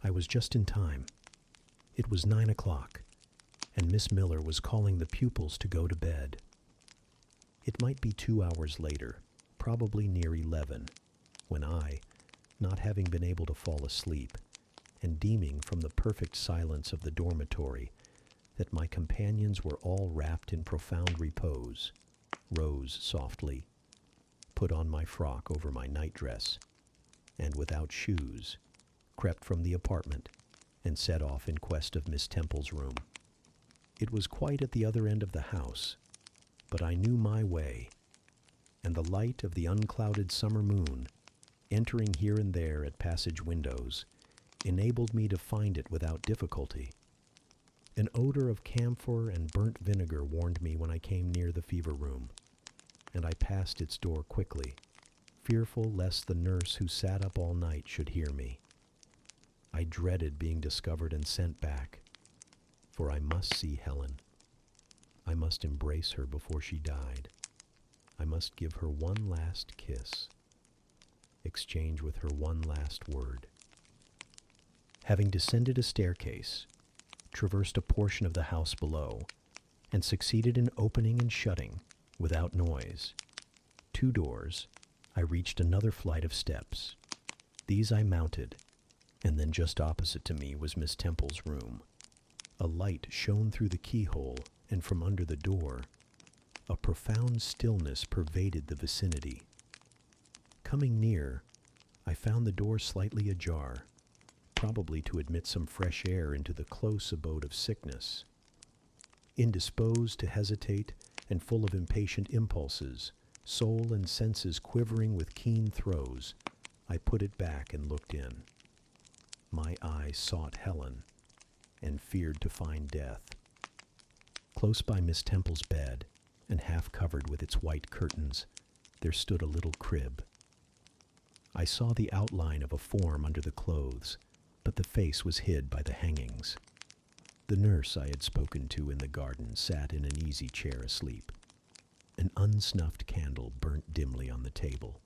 I was just in time. It was 9 o'clock, and Miss Miller was calling the pupils to go to bed. It might be 2 hours later, probably near 11, when I, not having been able to fall asleep, and deeming from the perfect silence of the dormitory that my companions were all wrapped in profound repose, rose softly, put on my frock over my nightdress, and without shoes, crept from the apartment and set off in quest of Miss Temple's room. It was quite at the other end of the house, but I knew my way, and the light of the unclouded summer moon, entering here and there at passage windows, enabled me to find it without difficulty. An odor of camphor and burnt vinegar warned me when I came near the fever room, and I passed its door quickly, fearful lest the nurse who sat up all night should hear me. I dreaded being discovered and sent back, for I must see Helen. I must embrace her before she died. I must give her one last kiss, exchange with her one last word. Having descended a staircase, traversed a portion of the house below, and succeeded in opening and shutting, without noise, 2 doors, I reached another flight of steps. These I mounted, and then just opposite to me was Miss Temple's room. A light shone through the keyhole, and from under the door, a profound stillness pervaded the vicinity. Coming near, I found the door slightly ajar, probably to admit some fresh air into the close abode of sickness. Indisposed to hesitate and full of impatient impulses, soul and senses quivering with keen throes, I put it back and looked in. My eyes sought Helen, and feared to find death. Close by Miss Temple's bed, and half covered with its white curtains, there stood a little crib. I saw the outline of a form under the clothes, but the face was hid by the hangings. The nurse I had spoken to in the garden sat in an easy chair asleep. An unsnuffed candle burnt dimly on the table.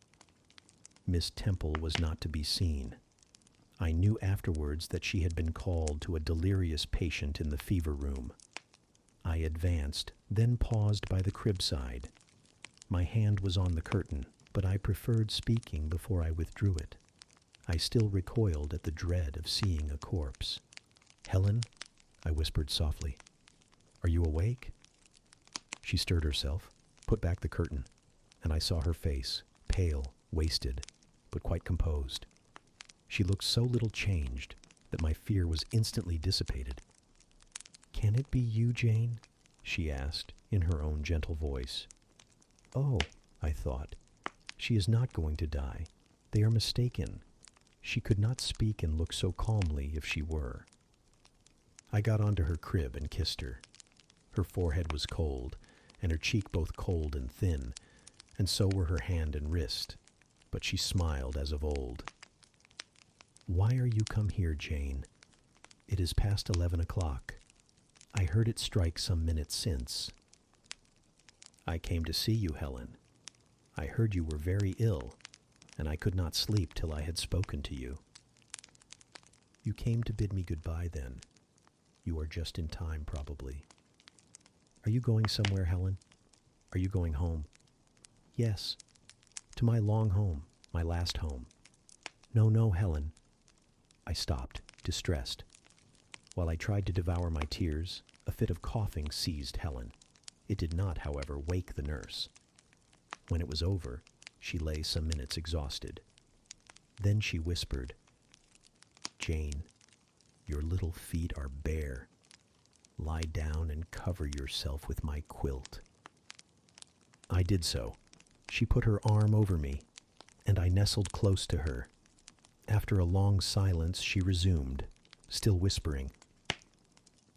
Miss Temple was not to be seen. I knew afterwards that she had been called to a delirious patient in the fever room. I advanced, then paused by the crib-side. My hand was on the curtain, but I preferred speaking before I withdrew it. I still recoiled at the dread of seeing a corpse. "Helen," I whispered softly, "are you awake?" She stirred herself, put back the curtain, and I saw her face, pale, wasted, but quite composed. She looked so little changed that my fear was instantly dissipated. "Can it be you, Jane?" she asked, in her own gentle voice. "Oh," I thought, "she is not going to die. They are mistaken." She could not speak and look so calmly if she were. I got onto her crib and kissed her. Her forehead was cold, and her cheek both cold and thin, and so were her hand and wrist, but she smiled as of old. "Why are you come here, Jane? It is past 11 o'clock. I heard it strike some minutes since." "I came to see you, Helen. I heard you were very ill, and I could not sleep till I had spoken to you." "You came to bid me goodbye, then. You are just in time, probably. Are you going somewhere, Helen? Are you going home?" "Yes, to my long home, my last home." No, Helen." I stopped, distressed. While I tried to devour my tears, a fit of coughing seized Helen. It did not, however, wake the nurse. When it was over, she lay some minutes exhausted. Then she whispered, "Jane, your little feet are bare. Lie down and cover yourself with my quilt." I did so. She put her arm over me, and I nestled close to her. After a long silence, she resumed, still whispering,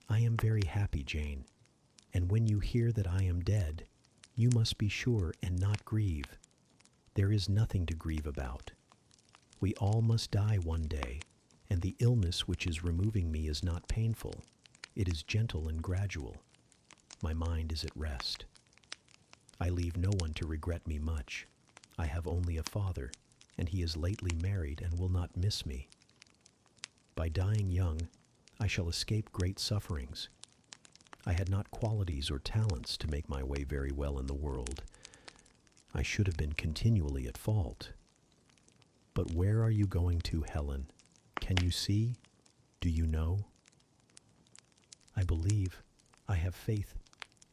"I am very happy, Jane, and when you hear that I am dead, you must be sure and not grieve. There is nothing to grieve about. We all must die one day, and the illness which is removing me is not painful. It is gentle and gradual. My mind is at rest. I leave no one to regret me much. I have only a father, and he is lately married and will not miss me. By dying young, I shall escape great sufferings. I had not qualities or talents to make my way very well in the world. I should have been continually at fault. But where are you going to, Helen? Can you see? Do you know? I believe. I have faith.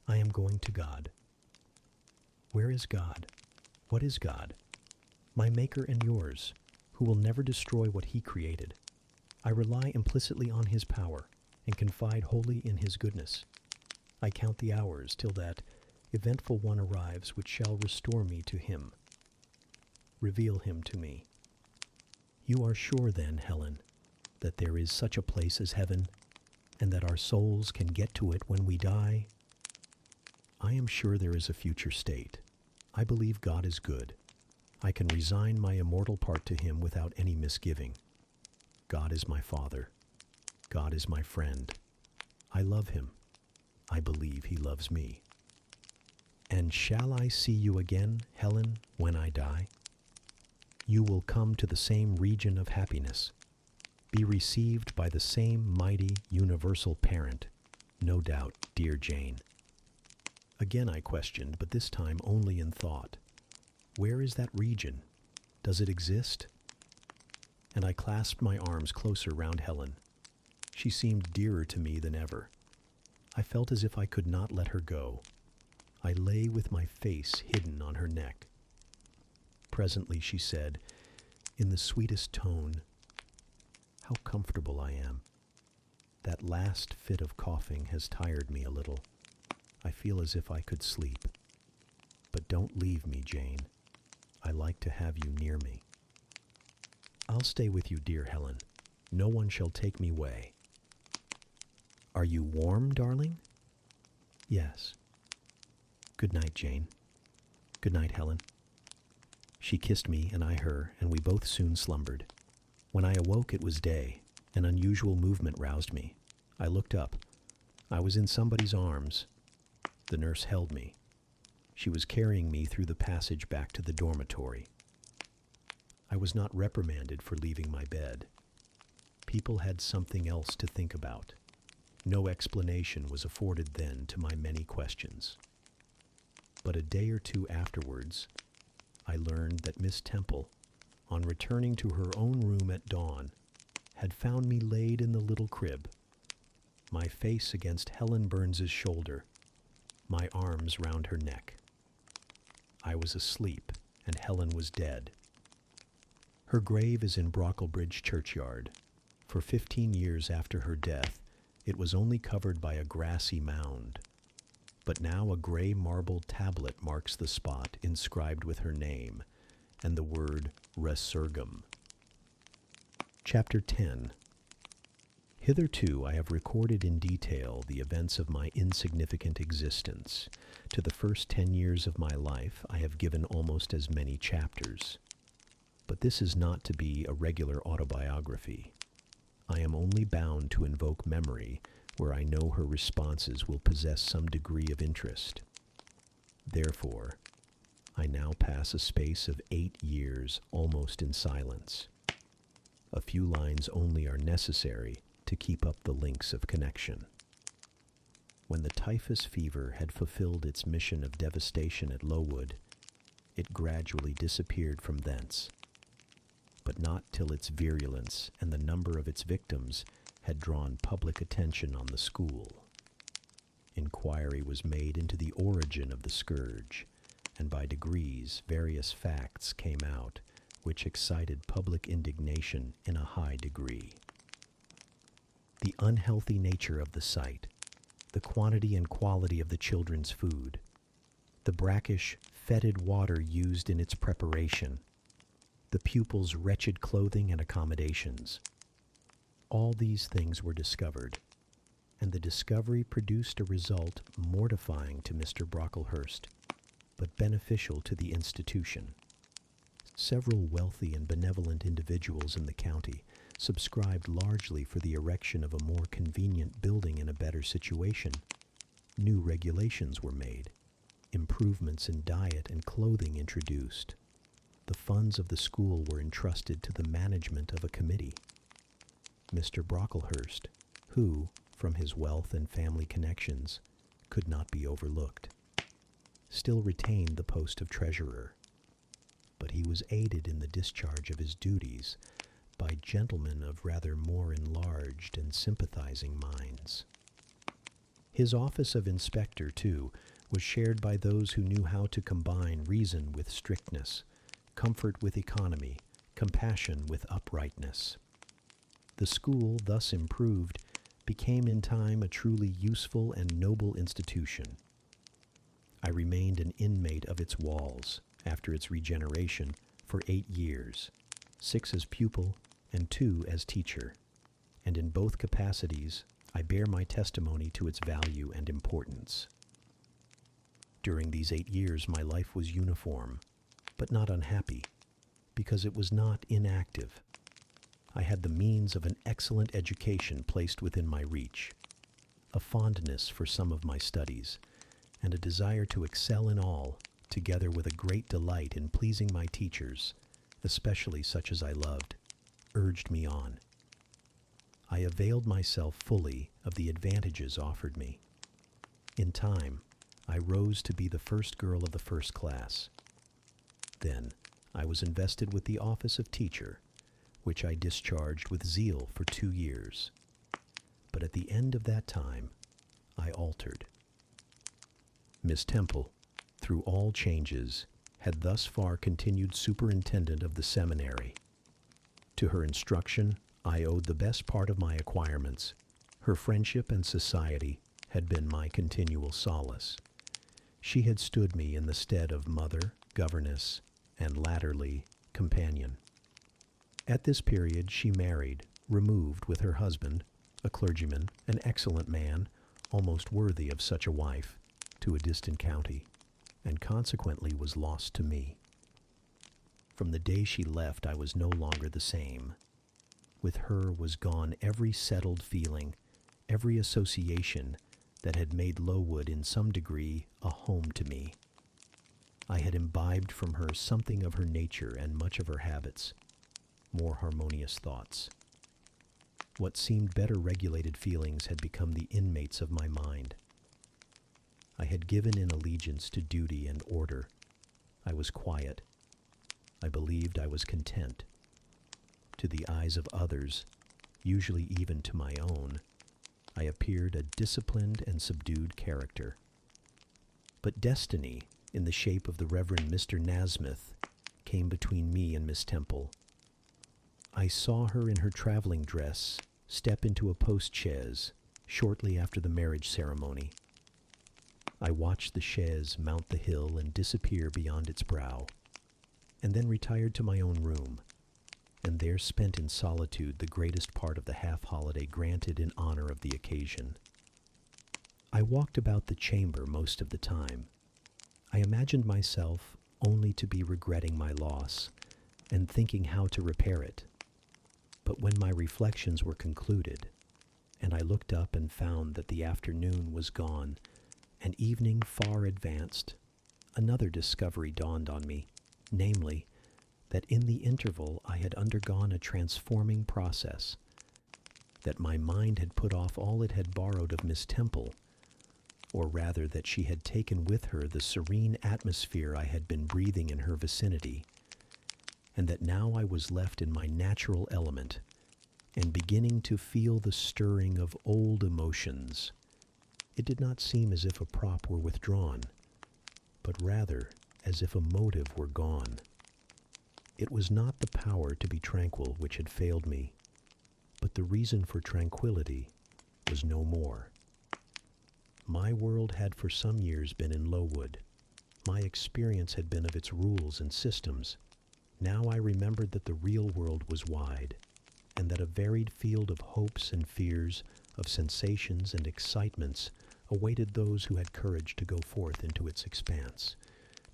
I am going to God. Where is God? What is God? My Maker and yours, who will never destroy what He created. I rely implicitly on His power and confide wholly in His goodness. I count the hours till that eventful one arrives which shall restore me to Him. Reveal Him to me. You are sure then, Helen, that there is such a place as heaven, and that our souls can get to it when we die? I am sure there is a future state. I believe God is good. I can resign my immortal part to Him without any misgiving. God is my Father. God is my friend. I love Him. I believe He loves me. And shall I see you again, Helen, when I die? You will come to the same region of happiness, be received by the same mighty, universal parent, no doubt, dear Jane. Again I questioned, but this time only in thought. Where is that region? Does it exist? And I clasped my arms closer round Helen. She seemed dearer to me than ever. I felt as if I could not let her go. I lay with my face hidden on her neck. Presently she said, in the sweetest tone, "How comfortable I am. That last fit of coughing has tired me a little. I feel as if I could sleep. But don't leave me, Jane. I like to have you near me. I'll stay with you, dear Helen. No one shall take me away. Are you warm, darling?" "Yes." "Good night, Jane." "Good night, Helen." She kissed me and I her, and we both soon slumbered. When I awoke it was day. An unusual movement roused me. I looked up. I was in somebody's arms. The nurse held me. She was carrying me through the passage back to the dormitory. I was not reprimanded for leaving my bed. People had something else to think about. No explanation was afforded then to my many questions. But a day or two afterwards, I learned that Miss Temple, on returning to her own room at dawn, had found me laid in the little crib, my face against Helen Burns's shoulder, my arms round her neck. I was asleep, and Helen was dead. Her grave is in Brocklebridge churchyard. For 15 years after her death, it was only covered by a grassy mound. But now a gray marble tablet marks the spot inscribed with her name and the word Resurgam. Chapter 10. Hitherto I have recorded in detail the events of my insignificant existence. To the first 10 years of my life I have given almost as many chapters. But this is not to be a regular autobiography. I am only bound to invoke memory where I know her responses will possess some degree of interest. Therefore, I now pass a space of 8 years almost in silence. A few lines only are necessary to keep up the links of connection. When the typhus fever had fulfilled its mission of devastation at Lowood, it gradually disappeared from thence, but not till its virulence and the number of its victims had drawn public attention on the school. Inquiry was made into the origin of the scourge, and by degrees various facts came out which excited public indignation in a high degree. The unhealthy nature of the site, the quantity and quality of the children's food, the brackish, fetid water used in its preparation, the pupils' wretched clothing and accommodations. All these things were discovered, and the discovery produced a result mortifying to Mr. Brocklehurst, but beneficial to the institution. Several wealthy and benevolent individuals in the county subscribed largely for the erection of a more convenient building in a better situation. New regulations were made, improvements in diet and clothing introduced. the funds of the school were entrusted to the management of a committee. Mr. Brocklehurst, who, from his wealth and family connections, could not be overlooked, still retained the post of treasurer, but he was aided in the discharge of his duties by gentlemen of rather more enlarged and sympathizing minds. His office of inspector, too, was shared by those who knew how to combine reason with strictness, comfort with economy, compassion with uprightness. The school, thus improved, became in time a truly useful and noble institution. I remained an inmate of its walls, after its regeneration, for 8 years, 6 as pupil and 2 as teacher, and in both capacities I bear my testimony to its value and importance. During these 8 years my life was uniform, but not unhappy, because it was not inactive. I had the means of an excellent education placed within my reach, a fondness for some of my studies, and a desire to excel in all, together with a great delight in pleasing my teachers, especially such as I loved, urged me on. I availed myself fully of the advantages offered me. In time, I rose to be the first girl of the first class. Then, I was invested with the office of teacher, which I discharged with zeal for 2 years. But at the end of that time, I altered. Miss Temple, through all changes, had thus far continued superintendent of the seminary. To her instruction, I owed the best part of my acquirements. Her friendship and society had been my continual solace. She had stood me in the stead of mother, governess, and latterly, companion. At this period she married, removed with her husband, a clergyman, an excellent man, almost worthy of such a wife, to a distant county, and consequently was lost to me. From the day she left I was no longer the same. With her was gone every settled feeling, every association that had made Lowood in some degree a home to me. I had imbibed from her something of her nature and much of her habits, more harmonious thoughts. What seemed better regulated feelings had become the inmates of my mind. I had given in allegiance to duty and order. I was quiet. I believed I was content. To the eyes of others, usually even to my own, I appeared a disciplined and subdued character. But destiny, in the shape of the Reverend Mr. Nasmyth, came between me and Miss Temple. I saw her in her traveling dress step into a post-chaise shortly after the marriage ceremony. I watched the chaise mount the hill and disappear beyond its brow, and then retired to my own room, and there spent in solitude the greatest part of the half-holiday granted in honor of the occasion. I walked about the chamber most of the time. I imagined myself only to be regretting my loss and thinking how to repair it. But when my reflections were concluded, and I looked up and found that the afternoon was gone and evening far advanced, another discovery dawned on me, namely, that in the interval I had undergone a transforming process, that my mind had put off all it had borrowed of Miss Temple, or rather that she had taken with her the serene atmosphere I had been breathing in her vicinity, and that now I was left in my natural element, and beginning to feel the stirring of old emotions. It did not seem as if a prop were withdrawn, but rather as if a motive were gone. It was not the power to be tranquil which had failed me, but the reason for tranquility was no more. My world had for some years been in Lowood. My experience had been of its rules and systems. Now I remembered that the real world was wide, and that a varied field of hopes and fears, of sensations and excitements, awaited those who had courage to go forth into its expanse,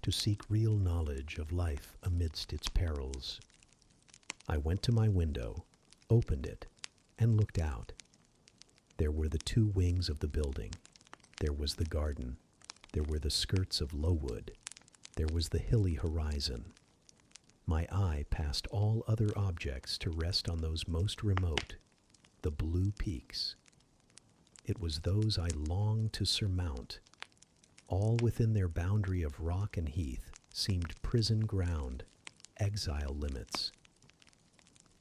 to seek real knowledge of life amidst its perils. I went to my window, opened it, and looked out. There were the 2 wings of the building. There was the garden. There were the skirts of Lowood. There was the hilly horizon. My eye passed all other objects to rest on those most remote, the blue peaks. It was those I longed to surmount. All within their boundary of rock and heath seemed prison ground, exile limits.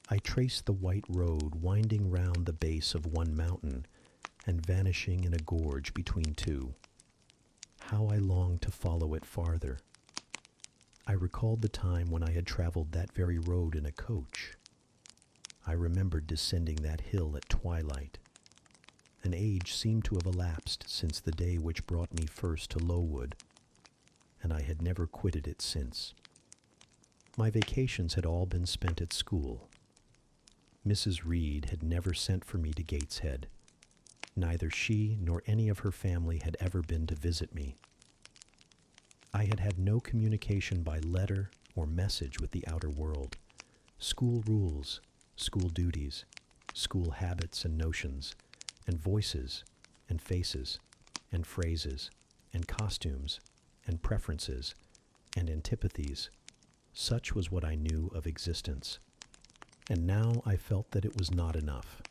I traced the white road winding round the base of one mountain and vanishing in a gorge between two. How I longed to follow it farther. I recalled the time when I had traveled that very road in a coach. I remembered descending that hill at twilight. An age seemed to have elapsed since the day which brought me first to Lowood, and I had never quitted it since. My vacations had all been spent at school. Mrs. Reed had never sent for me to Gateshead. Neither she nor any of her family had ever been to visit me. I had had no communication by letter or message with the outer world. School rules, school duties, school habits and notions, and voices, and faces, and phrases, and costumes, and preferences, and antipathies. Such was what I knew of existence. And now I felt that it was not enough.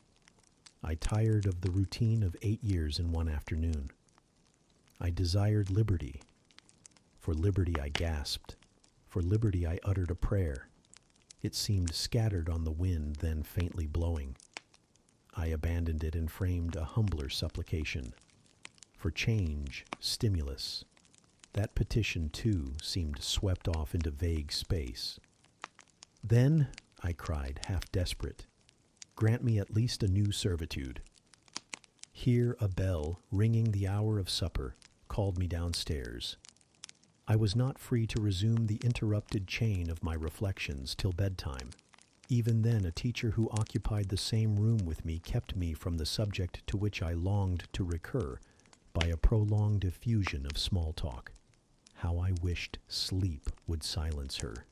I tired of the routine of 8 years in one afternoon. I desired liberty. For liberty I gasped. For liberty I uttered a prayer. It seemed scattered on the wind, then faintly blowing. I abandoned it and framed a humbler supplication. For change, stimulus. That petition, too, seemed swept off into vague space. Then, I cried, half desperate, grant me at least a new servitude. Here a bell, ringing the hour of supper, called me downstairs. I was not free to resume the interrupted chain of my reflections till bedtime. Even then, a teacher who occupied the same room with me kept me from the subject to which I longed to recur by a prolonged effusion of small talk. How I wished sleep would silence her.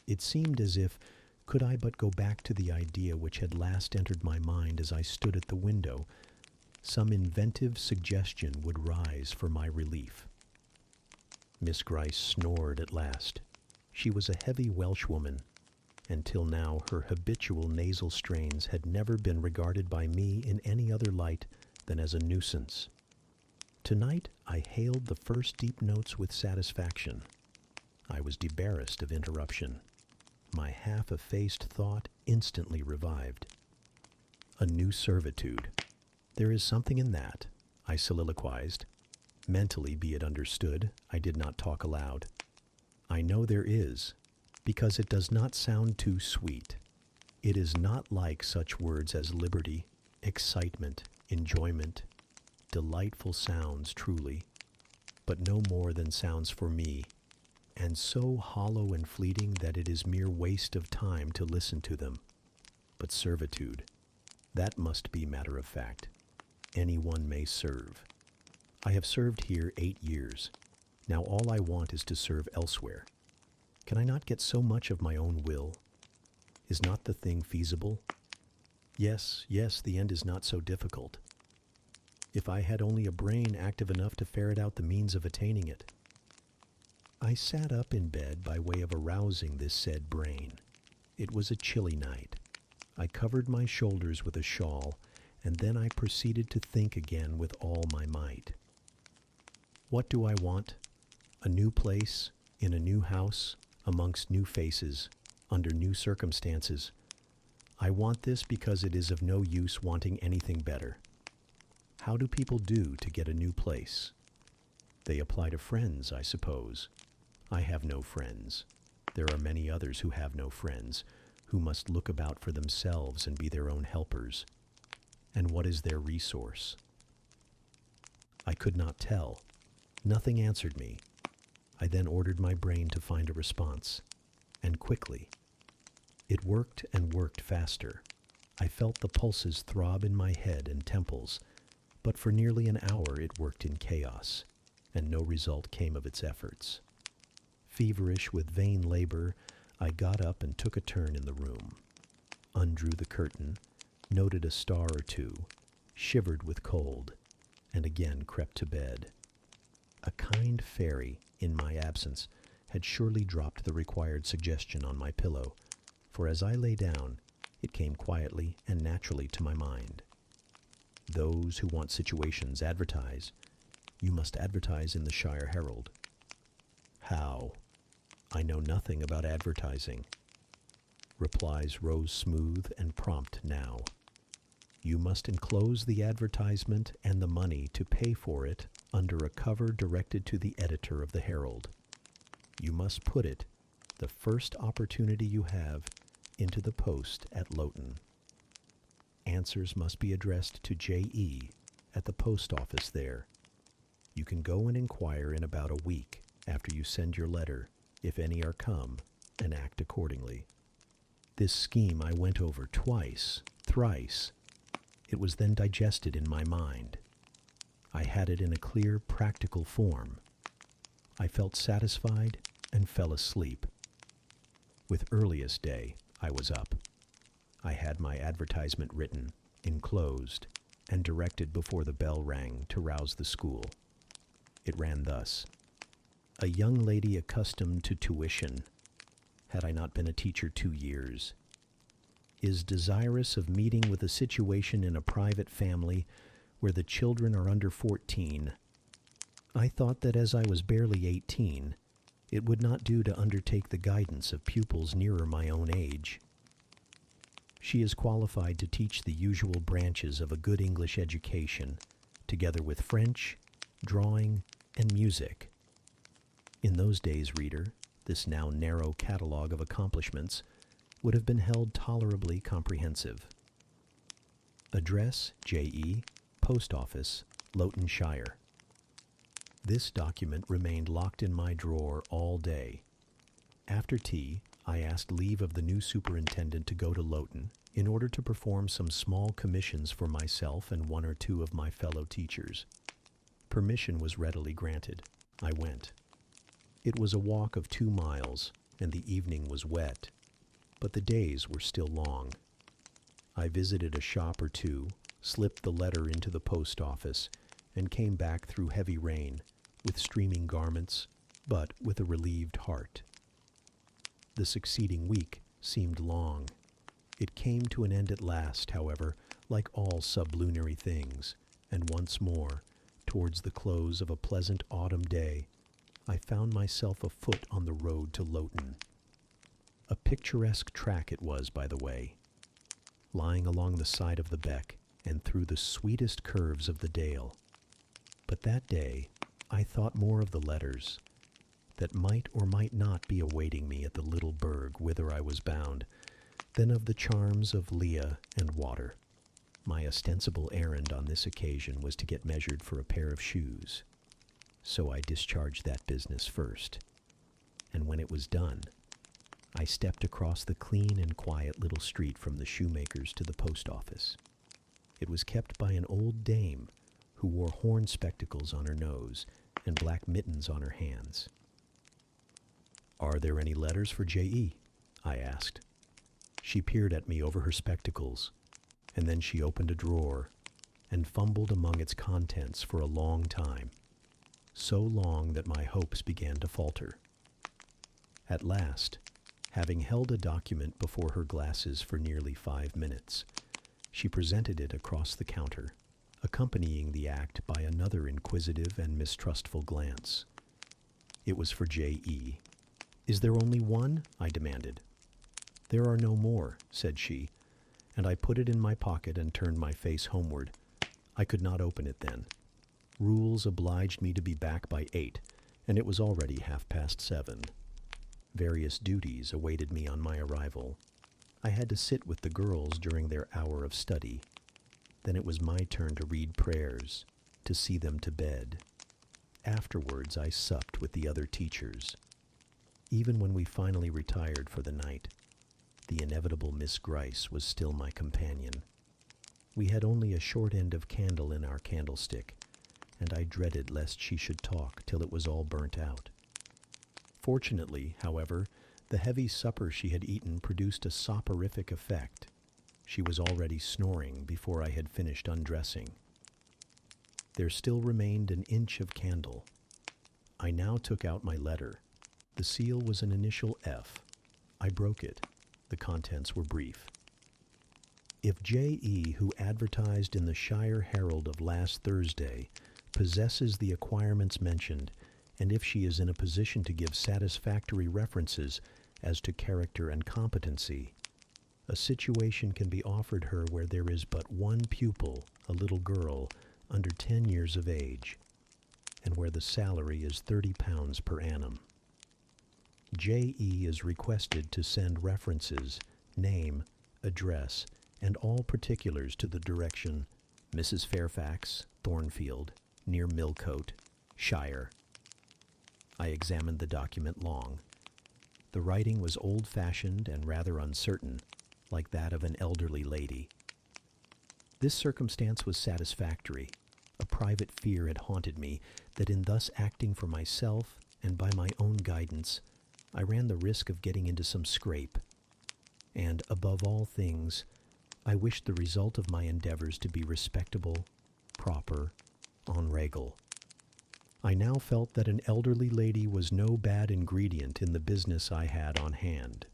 It seemed as if, could I but go back to the idea which had last entered my mind as I stood at the window, some inventive suggestion would rise for my relief. Miss Gryce snored at last. She was a heavy Welshwoman, and till now her habitual nasal strains had never been regarded by me in any other light than as a nuisance. Tonight I hailed the first deep notes with satisfaction. I was debarrassed of interruption. My half-effaced thought instantly revived. A new servitude. There is something in that, I soliloquized. Mentally, be it understood, I did not talk aloud. I know there is, because it does not sound too sweet. It is not like such words as liberty, excitement, enjoyment, delightful sounds truly, but no more than sounds for me, and so hollow and fleeting that it is mere waste of time to listen to them. But servitude, that must be matter of fact. Anyone may serve. I have served here 8 years. Now all I want is to serve elsewhere. Can I not get so much of my own will? Is not the thing feasible? Yes, the end is not so difficult. If I had only a brain active enough to ferret out the means of attaining it. I sat up in bed by way of arousing this said brain. It was a chilly night. I covered my shoulders with a shawl, and then I proceeded to think again with all my might. What do I want? A new place, in a new house, amongst new faces, under new circumstances. I want this because it is of no use wanting anything better. How do people do to get a new place? They apply to friends, I suppose. I have no friends. There are many others who have no friends, who must look about for themselves and be their own helpers. And what is their resource? I could not tell. Nothing answered me. I then ordered my brain to find a response, and quickly. It worked and worked faster. I felt the pulses throb in my head and temples, but for nearly an hour it worked in chaos, and no result came of its efforts. Feverish with vain labor, I got up and took a turn in the room, undrew the curtain, noted a star or two, shivered with cold, and again crept to bed. A kind fairy, in my absence, had surely dropped the required suggestion on my pillow, for as I lay down, it came quietly and naturally to my mind. Those who want situations advertise. You must advertise in the Shire Herald. How? I know nothing about advertising. Replies rose smooth and prompt now. You must enclose the advertisement and the money to pay for it under a cover directed to the editor of the Herald. You must put it, the first opportunity you have, into the post at Loughton. Answers must be addressed to J.E. at the post office there. You can go and inquire in about a week after you send your letter, if any are come, and act accordingly. This scheme I went over twice, thrice. It was then digested in my mind. I had it in a clear, practical form. I felt satisfied and fell asleep. With earliest day, I was up. I had my advertisement written, enclosed, and directed before the bell rang to rouse the school. It ran thus: a young lady accustomed to tuition, had I not been a teacher 2 years, is desirous of meeting with a situation in a private family where the children are under 14. I thought that as I was barely 18, it would not do to undertake the guidance of pupils nearer my own age. She is qualified to teach the usual branches of a good English education, together with French, drawing, and music. In those days, reader, this now narrow catalogue of accomplishments would have been held tolerably comprehensive. Address, J.E., Post Office, Loughton Shire. This document remained locked in my drawer all day. After tea, I asked leave of the new superintendent to go to Loughton in order to perform some small commissions for myself and 1 or 2 of my fellow teachers. Permission was readily granted. I went. It was a walk of 2 miles, and the evening was wet, but the days were still long. I visited a shop or 2, slipped the letter into the post office, and came back through heavy rain, with streaming garments, but with a relieved heart. The succeeding week seemed long. It came to an end at last, however, like all sublunary things, and once more, towards the close of a pleasant autumn day, I found myself afoot on the road to Loughton. A picturesque track it was, by the way, lying along the side of the beck and through the sweetest curves of the dale. But that day I thought more of the letters that might or might not be awaiting me at the little burg whither I was bound, than of the charms of Leah and water. My ostensible errand on this occasion was to get measured for a pair of shoes, so I discharged that business first, and when it was done, I stepped across the clean and quiet little street from the shoemaker's to the post office. It was kept by an old dame who wore horn spectacles on her nose and black mittens on her hands. "Are there any letters for J.E.?" I asked. She peered at me over her spectacles, and then she opened a drawer and fumbled among its contents for a long time, so long that my hopes began to falter. At last, having held a document before her glasses for nearly 5 minutes, she presented it across the counter, accompanying the act by another inquisitive and mistrustful glance. It was for J.E. "Is there only one?" I demanded. "There are no more," said she, and I put it in my pocket and turned my face homeward. I could not open it then. Rules obliged me to be back by 8, and it was already 7:30. Various duties awaited me on my arrival. I had to sit with the girls during their hour of study. Then it was my turn to read prayers, to see them to bed. Afterwards I supped with the other teachers. Even when we finally retired for the night, the inevitable Miss Gryce was still my companion. We had only a short end of candle in our candlestick, and I dreaded lest she should talk till it was all burnt out. Fortunately, however, the heavy supper she had eaten produced a soporific effect. She was already snoring before I had finished undressing. There still remained an inch of candle. I now took out my letter, The seal was an initial F. I broke it. The contents were brief. If J.E., who advertised in the Shire Herald of last Thursday, possesses the acquirements mentioned, and if she is in a position to give satisfactory references as to character and competency, a situation can be offered her where there is but one pupil, a little girl, under 10 years of age, and where the salary is £30 per annum. J.E. is requested to send references, name, address, and all particulars to the direction Mrs. Fairfax, Thornfield, near Millcote, Shire. I examined the document long. The writing was old-fashioned and rather uncertain, like that of an elderly lady. This circumstance was satisfactory. A private fear had haunted me that in thus acting for myself and by my own guidance, I ran the risk of getting into some scrape. And, above all things, I wished the result of my endeavors to be respectable, proper, en règle. I now felt that an elderly lady was no bad ingredient in the business I had on hand.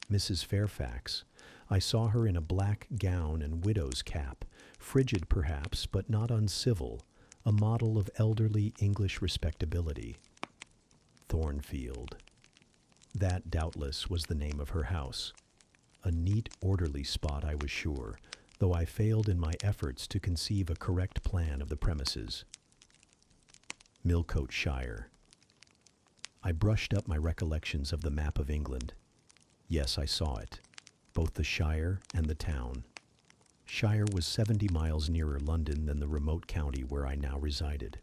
Mrs. Fairfax, I saw her in a black gown and widow's cap, frigid perhaps, but not uncivil, a model of elderly English respectability. Thornfield. That, doubtless, was the name of her house. A neat, orderly spot, I was sure, though I failed in my efforts to conceive a correct plan of the premises. Millcote Shire. I brushed up my recollections of the map of England. Yes, I saw it, both the shire and the town. Shire was 70 miles nearer London than the remote county where I now resided.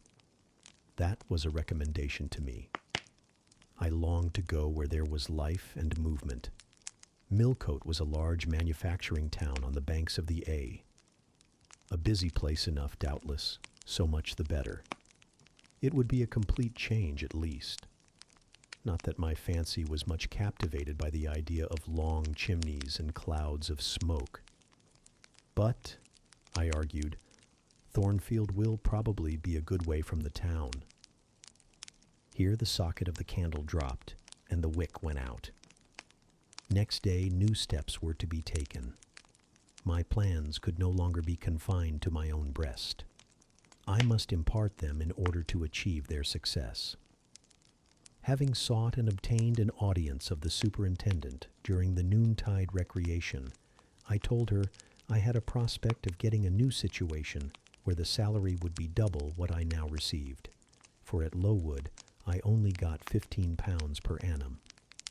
That was a recommendation to me. I longed to go where there was life and movement. Millcote was a large manufacturing town on the banks of the A. A busy place enough, doubtless, so much the better. It would be a complete change at least. Not that my fancy was much captivated by the idea of long chimneys and clouds of smoke. But, I argued, Thornfield will probably be a good way from the town. Here the socket of the candle dropped, and the wick went out. Next day, new steps were to be taken. My plans could no longer be confined to my own breast. I must impart them in order to achieve their success. Having sought and obtained an audience of the superintendent during the noontide recreation, I told her I had a prospect of getting a new situation where the salary would be double what I now received, for at Lowood I only got £15 per annum,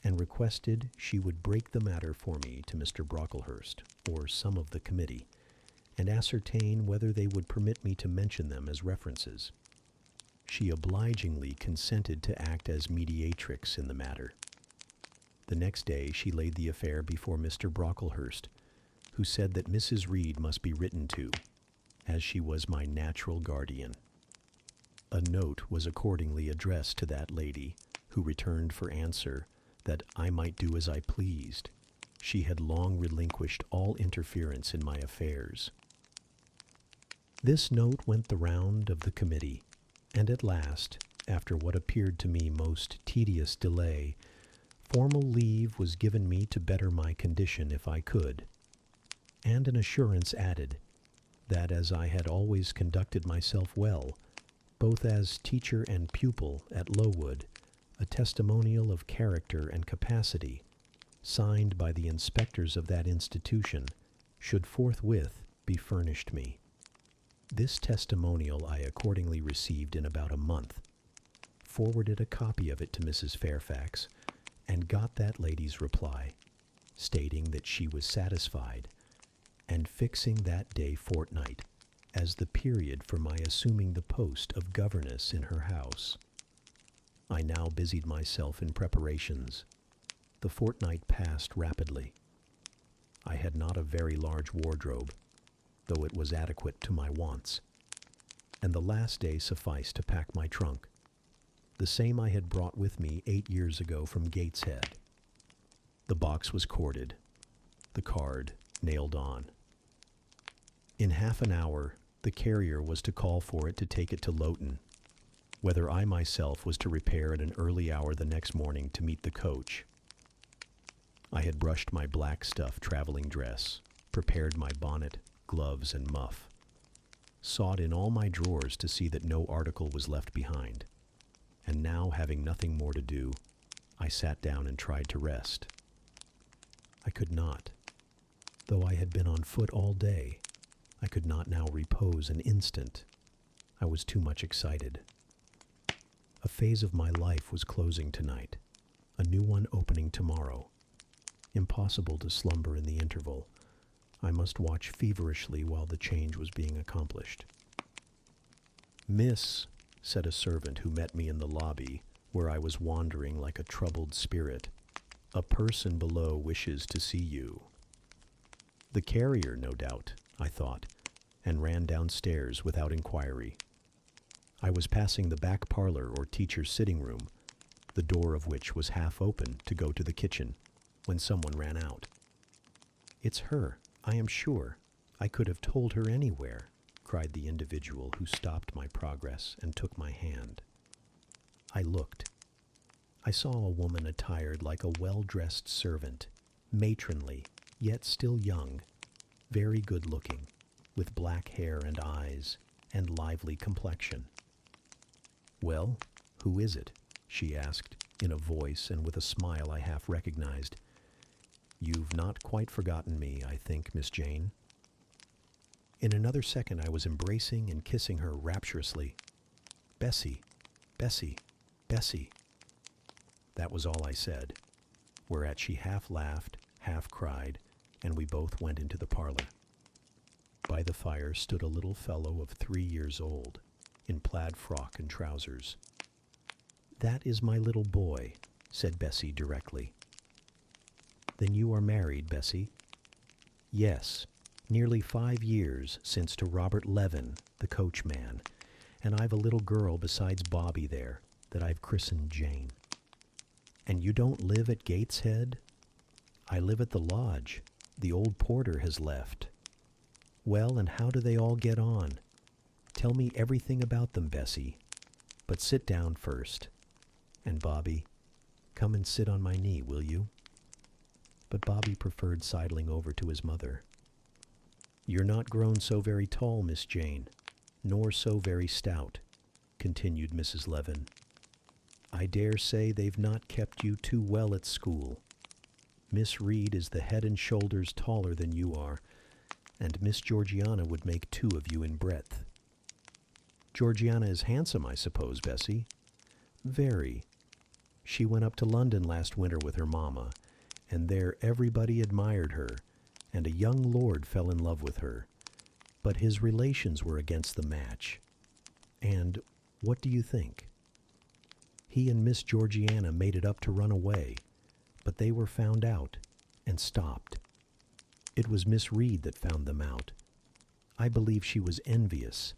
and requested she would break the matter for me to Mr. Brocklehurst, or some of the committee, and ascertain whether they would permit me to mention them as references. She obligingly consented to act as mediatrix in the matter. The next day she laid the affair before Mr. Brocklehurst, who said that Mrs. Reed must be written to, as she was my natural guardian. A note was accordingly addressed to that lady, who returned for answer that I might do as I pleased. She had long relinquished all interference in my affairs. This note went the round of the committee, and at last, after what appeared to me most tedious delay, formal leave was given me to better my condition if I could, and an assurance added that as I had always conducted myself well, both as teacher and pupil at Lowood, a testimonial of character and capacity, signed by the inspectors of that institution, should forthwith be furnished me. This testimonial I accordingly received in about a month, forwarded a copy of it to Mrs. Fairfax, and got that lady's reply, stating that she was satisfied, and fixing that day fortnight as the period for my assuming the post of governess in her house. I now busied myself in preparations. The fortnight passed rapidly. I had not a very large wardrobe, though it was adequate to my wants, and the last day sufficed to pack my trunk, the same I had brought with me 8 years ago from Gateshead. The box was corded, the card nailed on. In half an hour, the carrier was to call for it to take it to Loughton. whether I myself was to repair at an early hour the next morning to meet the coach. I had brushed my black stuff traveling dress, prepared my bonnet, gloves, and muff, sought in all my drawers to see that no article was left behind, and now, having nothing more to do, I sat down and tried to rest. I could not. Though I had been on foot all day, I could not now repose an instant. I was too much excited. A phase of my life was closing tonight, a new one opening tomorrow. Impossible to slumber in the interval. I must watch feverishly while the change was being accomplished. "Miss," said a servant who met me in the lobby, where I was wandering like a troubled spirit, "a person below wishes to see you." The carrier, no doubt, I thought, and ran downstairs without inquiry. I was passing the back parlor or teacher's sitting room, the door of which was half open to go to the kitchen, when someone ran out. "It's her, I am sure. I could have told her anywhere," cried the individual who stopped my progress and took my hand. I looked. I saw a woman attired like a well-dressed servant, matronly, yet still young, very good-looking, with black hair and eyes, and lively complexion. "Well, who is it?" she asked, in a voice and with a smile I half recognized. "You've not quite forgotten me, I think, Miss Jane." In another second I was embracing and kissing her rapturously. "Bessie, Bessie, Bessie." That was all I said, whereat she half laughed, half cried, and we both went into the parlor. By the fire stood a little fellow of 3 years old, in plaid frock and trousers. "That is my little boy," said Bessie directly. "Then you are married, Bessie?" "Yes, nearly 5 years since to Robert Levin, the coachman, and I've a little girl besides Bobby there that I've christened Jane." "And you don't live at Gateshead?" "I live at the lodge. The old porter has left." "Well, and how do they all get on? Tell me everything about them, Bessie. But sit down first. And Bobby, come and sit on my knee, will you?" But Bobby preferred sidling over to his mother. "You're not grown so very tall, Miss Jane, nor so very stout," continued Mrs. Levin. "I dare say they've not kept you too well at school. Miss Reed is the head and shoulders taller than you are, and Miss Georgiana would make 2 of you in breadth." "Georgiana is handsome, I suppose, Bessie?" "Very. She went up to London last winter with her mamma, and there everybody admired her, and a young lord fell in love with her. But his relations were against the match. And what do you think? He and Miss Georgiana made it up to run away, but they were found out and stopped. It was Miss Reed that found them out. I believe she was envious,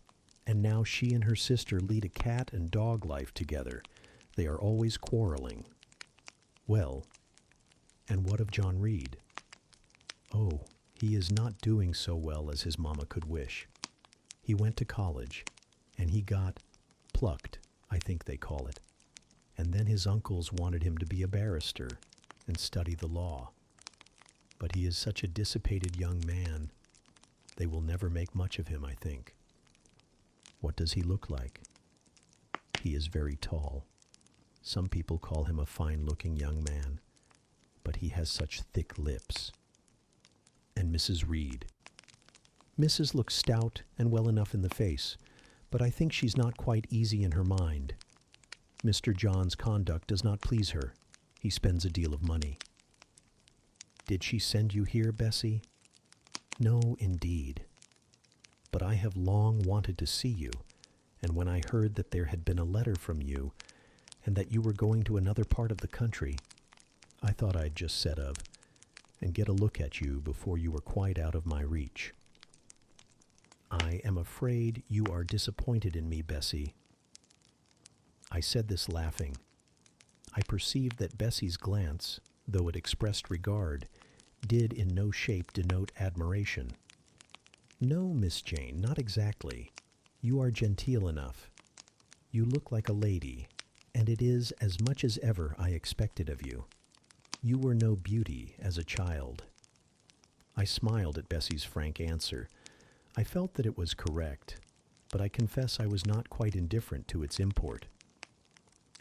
and now she and her sister lead a cat and dog life together. They are always quarreling." "Well, and what of John Reed?" "Oh, he is not doing so well as his mamma could wish. He went to college, and he got plucked, I think they call it. And then his uncles wanted him to be a barrister and study the law. But he is such a dissipated young man, they will never make much of him, I think." "What does he look like?" "He is very tall. Some people call him a fine-looking young man, but he has such thick lips." "And Mrs. Reed?" "Mrs. looks stout and well enough in the face, but I think she's not quite easy in her mind. Mr. John's conduct does not please her. He spends a deal of money." "Did she send you here, Bessie?" "No, indeed. But I have long wanted to see you, and when I heard that there had been a letter from you, and that you were going to another part of the country, I thought I'd just set of and get a look at you before you were quite out of my reach." "I am afraid you are disappointed in me, Bessie." I said this laughing. I perceived that Bessie's glance, though it expressed regard, did in no shape denote admiration. "No, Miss Jane, not exactly. You are genteel enough. You look like a lady, and it is as much as ever I expected of you. You were no beauty as a child." I smiled at Bessie's frank answer. I felt that it was correct, but I confess I was not quite indifferent to its import.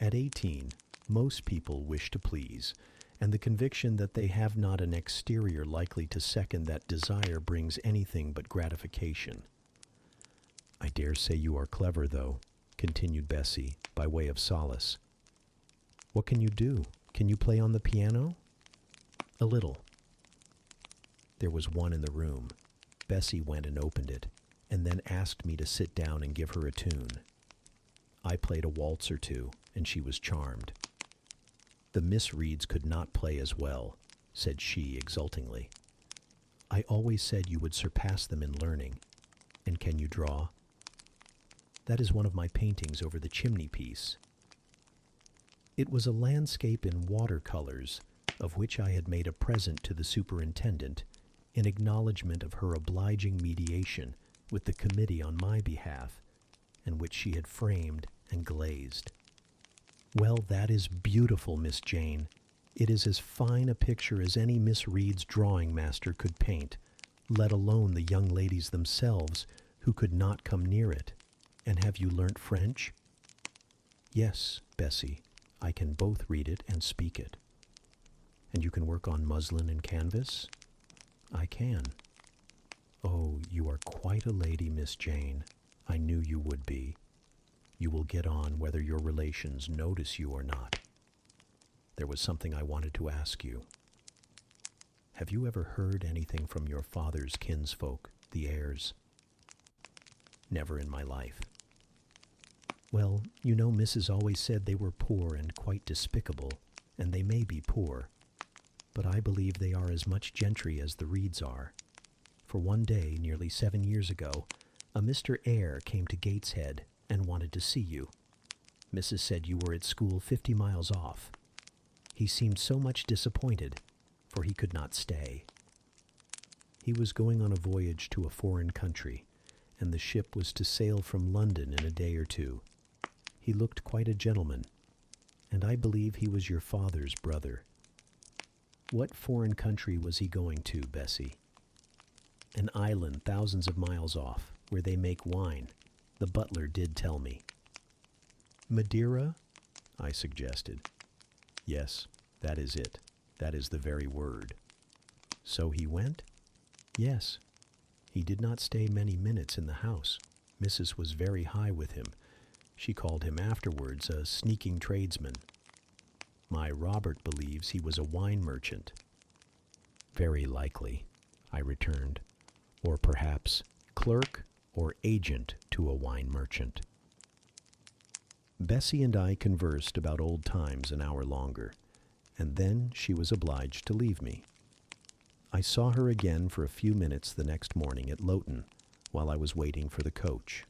At 18, most people wish to please, and the conviction that they have not an exterior likely to second that desire brings anything but gratification. "I dare say you are clever, though," continued Bessie, by way of solace. "What can you do? Can you play on the piano?" "A little." There was one in the room. Bessie went and opened it, and then asked me to sit down and give her a tune. I played a waltz or two, and she was charmed. "The Miss Reeds could not play as well," said she exultingly. "I always said you would surpass them in learning. And can you draw?" "That is one of my paintings over the chimney piece." It was a landscape in watercolors, of which I had made a present to the superintendent, in acknowledgment of her obliging mediation with the committee on my behalf, and which she had framed and glazed. "Well, that is beautiful, Miss Jane. It is as fine a picture as any Miss Reed's drawing master could paint, let alone the young ladies themselves, who could not come near it. And have you learnt French?" "Yes, Bessie, I can both read it and speak it." "And you can work on muslin and canvas?" "I can." "Oh, you are quite a lady, Miss Jane. I knew you would be. You will get on whether your relations notice you or not. There was something I wanted to ask you. Have you ever heard anything from your father's kinsfolk, the Eyres?" "Never in my life." "Well, you know Mrs. always said they were poor and quite despicable, and they may be poor, but I believe they are as much gentry as the Reeds are. For one day, nearly 7 years ago, a Mr. Eyre came to Gateshead and wanted to see you. Mrs. said you were at school 50 miles off. He seemed so much disappointed, for he could not stay. He was going on a voyage to a foreign country, and the ship was to sail from London in a day or two. He looked quite a gentleman, and I believe he was your father's brother." "What foreign country was he going to, Bessie?" "An island thousands of miles off, where they make wine. The butler did tell me." "Madeira?" I suggested. "Yes, that is it. That is the very word." "So he went?" "Yes. He did not stay many minutes in the house. Mrs. was very high with him. She called him afterwards a sneaking tradesman. My Robert believes he was a wine merchant." "Very likely," I returned. "Or perhaps clerk or agent to a wine merchant." Bessie and I conversed about old times an hour longer, and then she was obliged to leave me. I saw her again for a few minutes the next morning at Loughton, while I was waiting for the coach.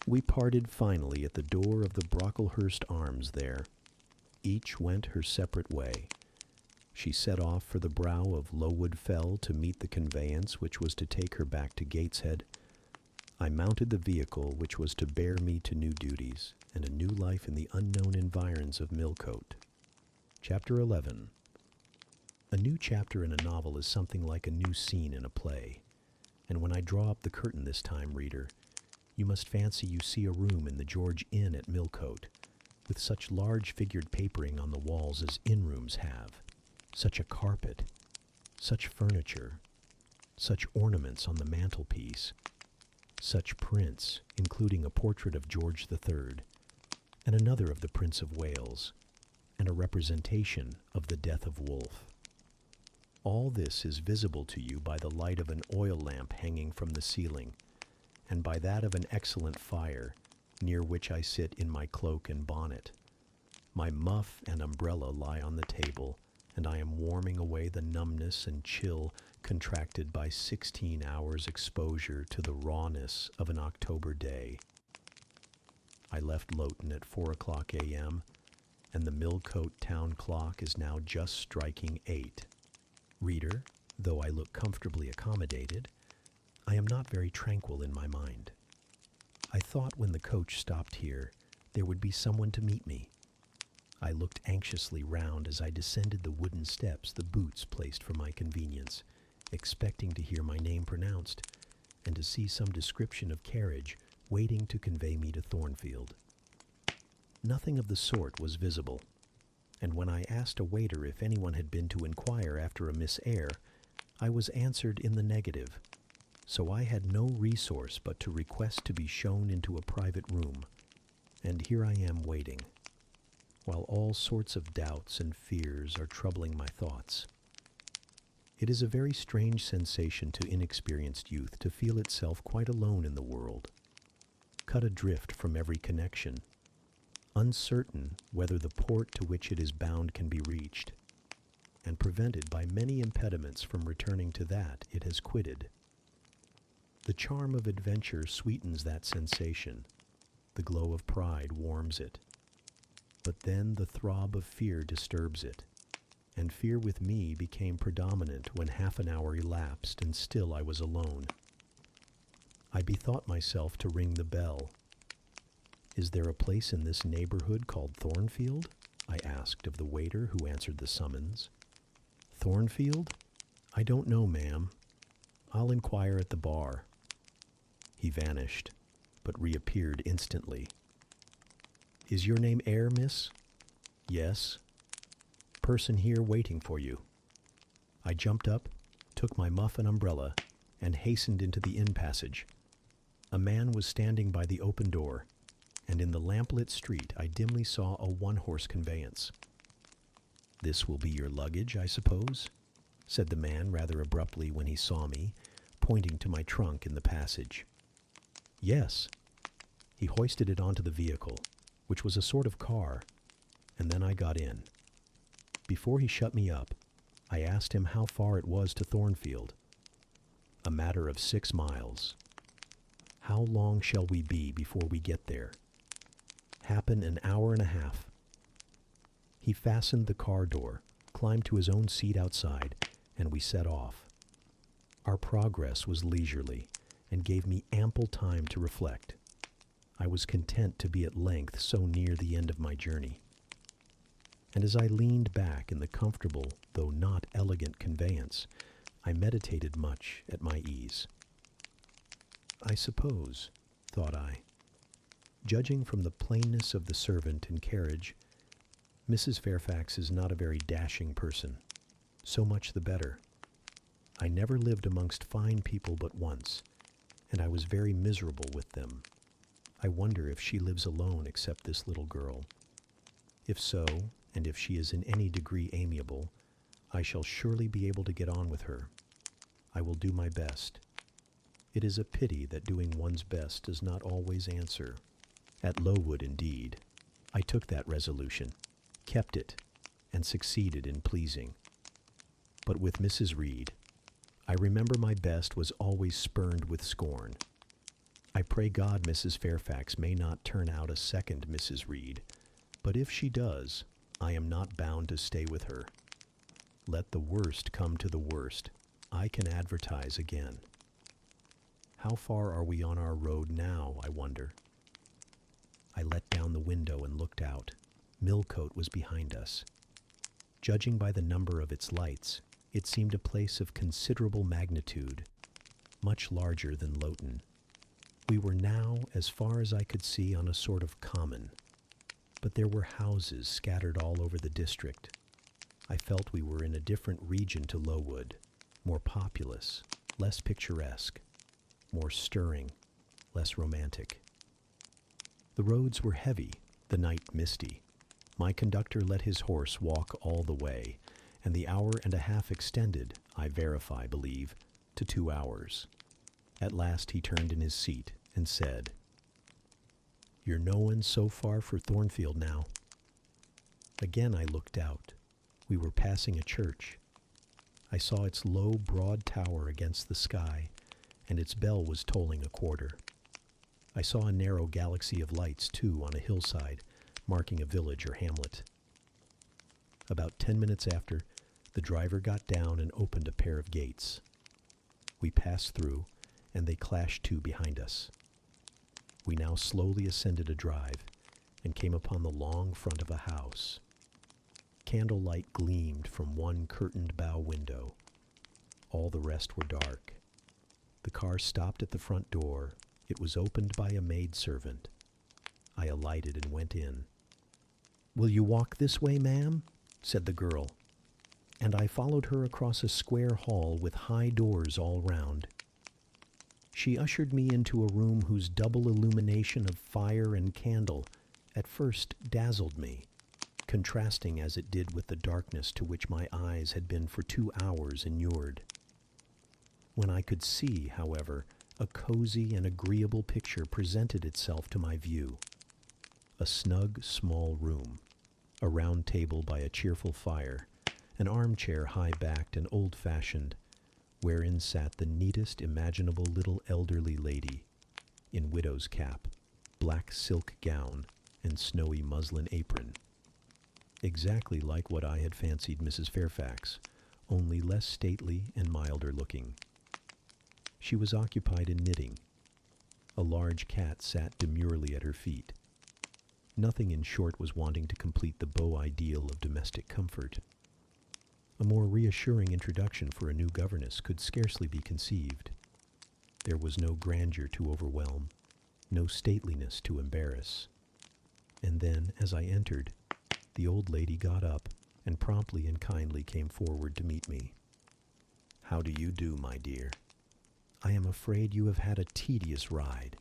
We parted finally at the door of the Brocklehurst Arms there. Each went her separate way. She set off for the brow of Lowood Fell to meet the conveyance which was to take her back to Gateshead. I mounted the vehicle which was to bear me to new duties and a new life in the unknown environs of Millcote. Chapter 11. A new chapter in a novel is something like a new scene in a play, and when I draw up the curtain this time, reader, you must fancy you see a room in the George Inn at Millcote, with such large figured papering on the walls as inn-rooms have, such a carpet, such furniture, such ornaments on the mantelpiece, such prints, including a portrait of George III, and another of the Prince of Wales, and a representation of the death of Wolfe. All this is visible to you by the light of an oil lamp hanging from the ceiling, and by that of an excellent fire, near which I sit in my cloak and bonnet. My muff and umbrella lie on the table, and I am warming away the numbness and chill contracted by 16 hours' exposure to the rawness of an October day. I left Loughton at 4 o'clock a.m., and the Millcote town clock is now just striking 8. Reader, though I look comfortably accommodated, I am not very tranquil in my mind. I thought when the coach stopped here, there would be someone to meet me. I looked anxiously round as I descended the wooden steps the boots placed for my convenience, expecting to hear my name pronounced and to see some description of carriage waiting to convey me to Thornfield. Nothing of the sort was visible, and when I asked a waiter if anyone had been to inquire after a Miss Eyre, I was answered in the negative, so I had no resource but to request to be shown into a private room, and here I am waiting, while all sorts of doubts and fears are troubling my thoughts. It is a very strange sensation to inexperienced youth to feel itself quite alone in the world, cut adrift from every connection, uncertain whether the port to which it is bound can be reached, and prevented by many impediments from returning to that it has quitted. The charm of adventure sweetens that sensation, the glow of pride warms it, but then the throb of fear disturbs it, and fear with me became predominant when half an hour elapsed and still I was alone. I bethought myself to ring the bell. "Is there a place in this neighborhood called Thornfield?" I asked of the waiter who answered the summons. "Thornfield? I don't know, ma'am. I'll inquire at the bar." He vanished, but reappeared instantly. "Is your name Eyre, miss?" "Yes." "Person here waiting for you." I jumped up, took my muff and umbrella, and hastened into the inn passage. A man was standing by the open door, and in the lamplit street I dimly saw a one-horse conveyance. "This will be your luggage, I suppose?" said the man rather abruptly when he saw me, pointing to my trunk in the passage. "Yes." He hoisted it onto the vehicle, which was a sort of car, and then I got in. Before he shut me up, I asked him how far it was to Thornfield. "A matter of 6 miles." "How long shall we be before we get there?" "Happen an hour and a half." He fastened the car door, climbed to his own seat outside, and we set off. Our progress was leisurely, and gave me ample time to reflect. I was content to be at length so near the end of my journey. And as I leaned back in the comfortable, though not elegant conveyance, I meditated much at my ease. "I suppose," thought I, "judging from the plainness of the servant and carriage, Mrs. Fairfax is not a very dashing person. So much the better. I never lived amongst fine people but once, and I was very miserable with them. I wonder if she lives alone except this little girl. If so, and if she is in any degree amiable, I shall surely be able to get on with her. I will do my best. It is a pity that doing one's best does not always answer. At Lowood, indeed, I took that resolution, kept it, and succeeded in pleasing. But with Mrs. Reed, I remember my best was always spurned with scorn. I pray God Mrs. Fairfax may not turn out a second Mrs. Reed, but if she does, I am not bound to stay with her. Let the worst come to the worst. I can advertise again. How far are we on our road now, I wonder? I let down the window and looked out. Millcote was behind us. Judging by the number of its lights, it seemed a place of considerable magnitude, much larger than Loughton. We were now, as far as I could see, on a sort of common, but there were houses scattered all over the district. I felt we were in a different region to Lowood, more populous, less picturesque, more stirring, less romantic. The roads were heavy, the night misty. My conductor let his horse walk all the way, and the hour and a half extended, I believe, to 2 hours. At last he turned in his seat and said, "You're knowin' so far for Thornfield now." Again I looked out. We were passing a church. I saw its low, broad tower against the sky, and its bell was tolling a quarter. I saw a narrow galaxy of lights, too, on a hillside, marking a village or hamlet. About 10 minutes after, the driver got down and opened a pair of gates. We passed through, and they clashed to behind us. We now slowly ascended a drive and came upon the long front of a house. Candlelight gleamed from one curtained bow window. All the rest were dark. The car stopped at the front door. It was opened by a maidservant. I alighted and went in. "Will you walk this way, ma'am?" said the girl, and I followed her across a square hall with high doors all round. She ushered me into a room whose double illumination of fire and candle at first dazzled me, contrasting as it did with the darkness to which my eyes had been for 2 hours inured. When I could see, however, a cozy and agreeable picture presented itself to my view. A snug, small room, a round table by a cheerful fire, an armchair high-backed and old-fashioned, wherein sat the neatest imaginable little elderly lady, in widow's cap, black silk gown, and snowy muslin apron. Exactly like what I had fancied Mrs. Fairfax, only less stately and milder looking. She was occupied in knitting. A large cat sat demurely at her feet. Nothing, in short, was wanting to complete the beau ideal of domestic comfort. A more reassuring introduction for a new governess could scarcely be conceived. There was no grandeur to overwhelm, no stateliness to embarrass. And then, as I entered, the old lady got up and promptly and kindly came forward to meet me. "How do you do, my dear? I am afraid you have had a tedious ride.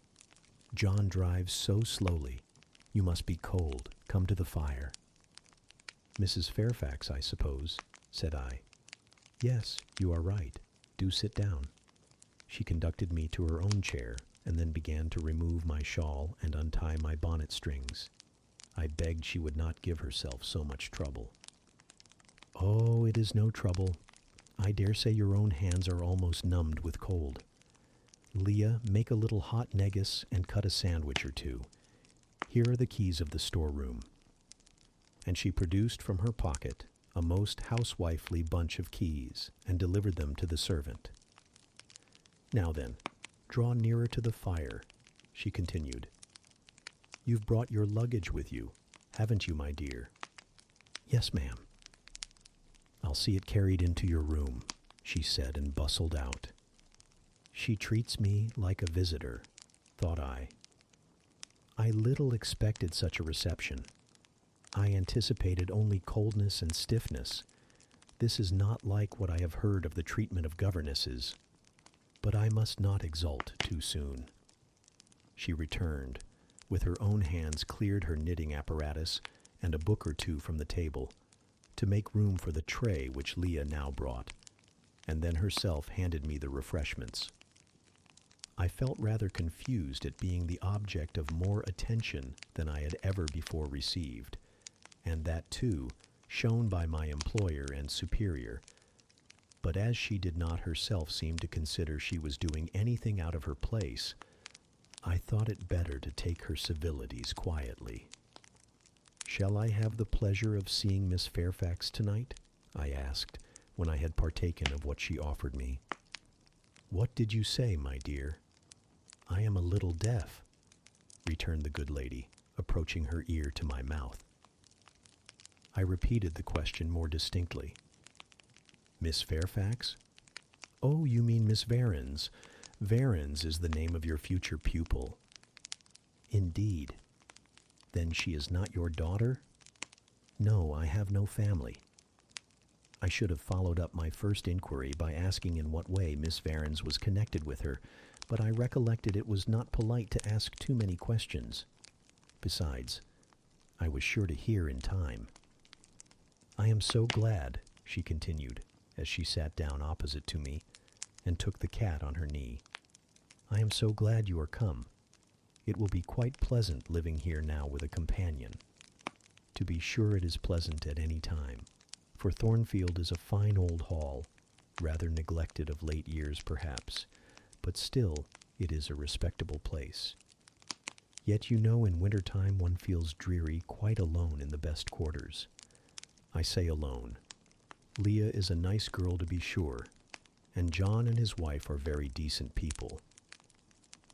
John drives so slowly. You must be cold. Come to the fire." "Mrs. Fairfax, I suppose," said I. "Yes, you are right. Do sit down." She conducted me to her own chair and then began to remove my shawl and untie my bonnet strings. I begged she would not give herself so much trouble. "Oh, it is no trouble. I dare say your own hands are almost numbed with cold. Leah, make a little hot negus and cut a sandwich or two. Here are the keys of the storeroom." And she produced from her pocket a most housewifely bunch of keys and delivered them to the servant. "Now then, draw nearer to the fire," she continued. "You've brought your luggage with you, haven't you, my dear?" "Yes, ma'am." "I'll see it carried into your room," she said, and bustled out. She treats me like a visitor, thought I. I little expected such a reception. I anticipated only coldness and stiffness. This is not like what I have heard of the treatment of governesses. But I must not exult too soon. She returned, with her own hands cleared her knitting apparatus and a book or two from the table, to make room for the tray which Leah now brought, and then herself handed me the refreshments. I felt rather confused at being the object of more attention than I had ever before received, and that, too, shown by my employer and superior. But as she did not herself seem to consider she was doing anything out of her place, I thought it better to take her civilities quietly. "Shall I have the pleasure of seeing Miss Fairfax tonight?" I asked, when I had partaken of what she offered me. "What did you say, my dear?" "I am a little deaf," returned the good lady, approaching her ear to my mouth. I repeated the question more distinctly. "Miss Fairfax? Oh, you mean Miss Varens. Varens is the name of your future pupil." "Indeed. Then she is not your daughter?" "No, I have no family." I should have followed up my first inquiry by asking in what way Miss Varens was connected with her, but I recollected it was not polite to ask too many questions. Besides, I was sure to hear in time. "I am so glad," she continued, as she sat down opposite to me and took the cat on her knee. "I am so glad you are come. It will be quite pleasant living here now with a companion. To be sure it is pleasant at any time, for Thornfield is a fine old hall, rather neglected of late years perhaps, but still it is a respectable place. Yet you know in winter-time one feels dreary quite alone in the best quarters. I say alone. Leah is a nice girl to be sure, and John and his wife are very decent people.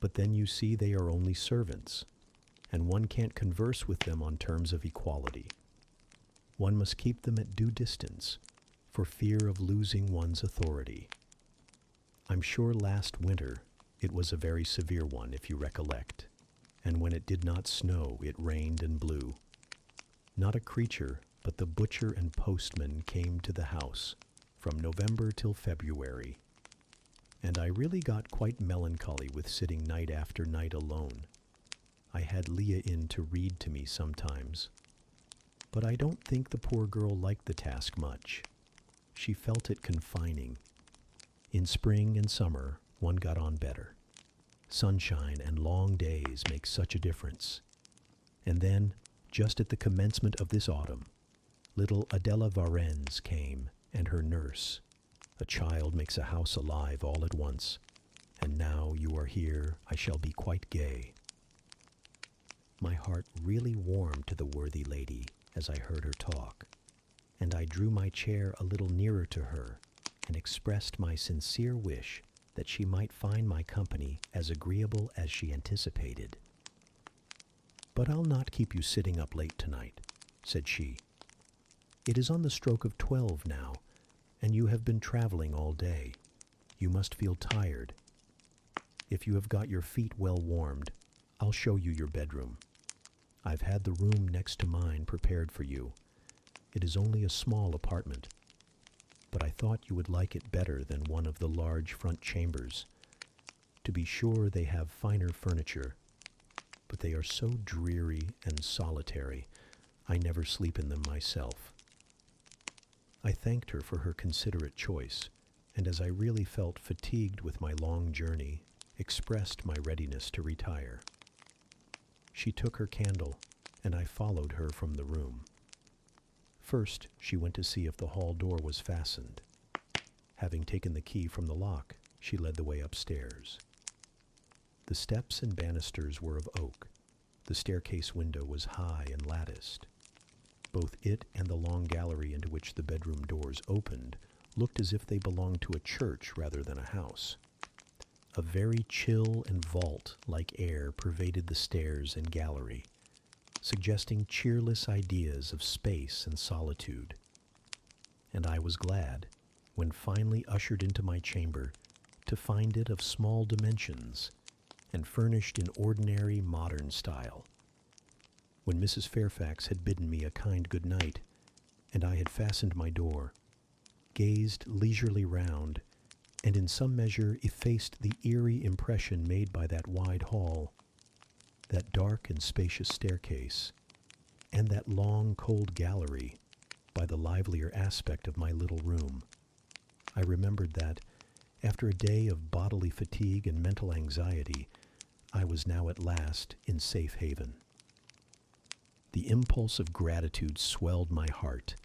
But then you see they are only servants, and one can't converse with them on terms of equality. One must keep them at due distance, for fear of losing one's authority. I'm sure last winter it was a very severe one, if you recollect, and when it did not snow, it rained and blew. Not a creature but the butcher and postman came to the house from November till February, and I really got quite melancholy with sitting night after night alone. I had Leah in to read to me sometimes, but I don't think the poor girl liked the task much. She felt it confining. In spring and summer, one got on better. Sunshine and long days make such a difference. And then, just at the commencement of this autumn, little Adela Varennes came, and her nurse. A child makes a house alive all at once, and now you are here, I shall be quite gay. My heart really warmed to the worthy lady as I heard her talk, and I drew my chair a little nearer to her and expressed my sincere wish that she might find my company as agreeable as she anticipated. "But I'll not keep you sitting up late tonight," said she. "It is on the stroke of 12 now, and you have been traveling all day. You must feel tired. If you have got your feet well warmed, I'll show you your bedroom. I've had the room next to mine prepared for you. It is only a small apartment, but I thought you would like it better than one of the large front chambers. To be sure, they have finer furniture, but they are so dreary and solitary, I never sleep in them myself." I thanked her for her considerate choice, and as I really felt fatigued with my long journey, expressed my readiness to retire. She took her candle, and I followed her from the room. First, she went to see if the hall door was fastened. Having taken the key from the lock, she led the way upstairs. The steps and banisters were of oak. The staircase window was high and latticed. Both it and the long gallery into which the bedroom doors opened looked as if they belonged to a church rather than a house. A very chill and vault-like air pervaded the stairs and gallery, suggesting cheerless ideas of space and solitude. And I was glad, when finally ushered into my chamber, to find it of small dimensions and furnished in ordinary modern style. When Mrs. Fairfax had bidden me a kind good night, and I had fastened my door, gazed leisurely round, and in some measure effaced the eerie impression made by that wide hall, that dark and spacious staircase, and that long, cold gallery, by the livelier aspect of my little room, I remembered that, after a day of bodily fatigue and mental anxiety, I was now at last in safe haven. The impulse of gratitude swelled my heart,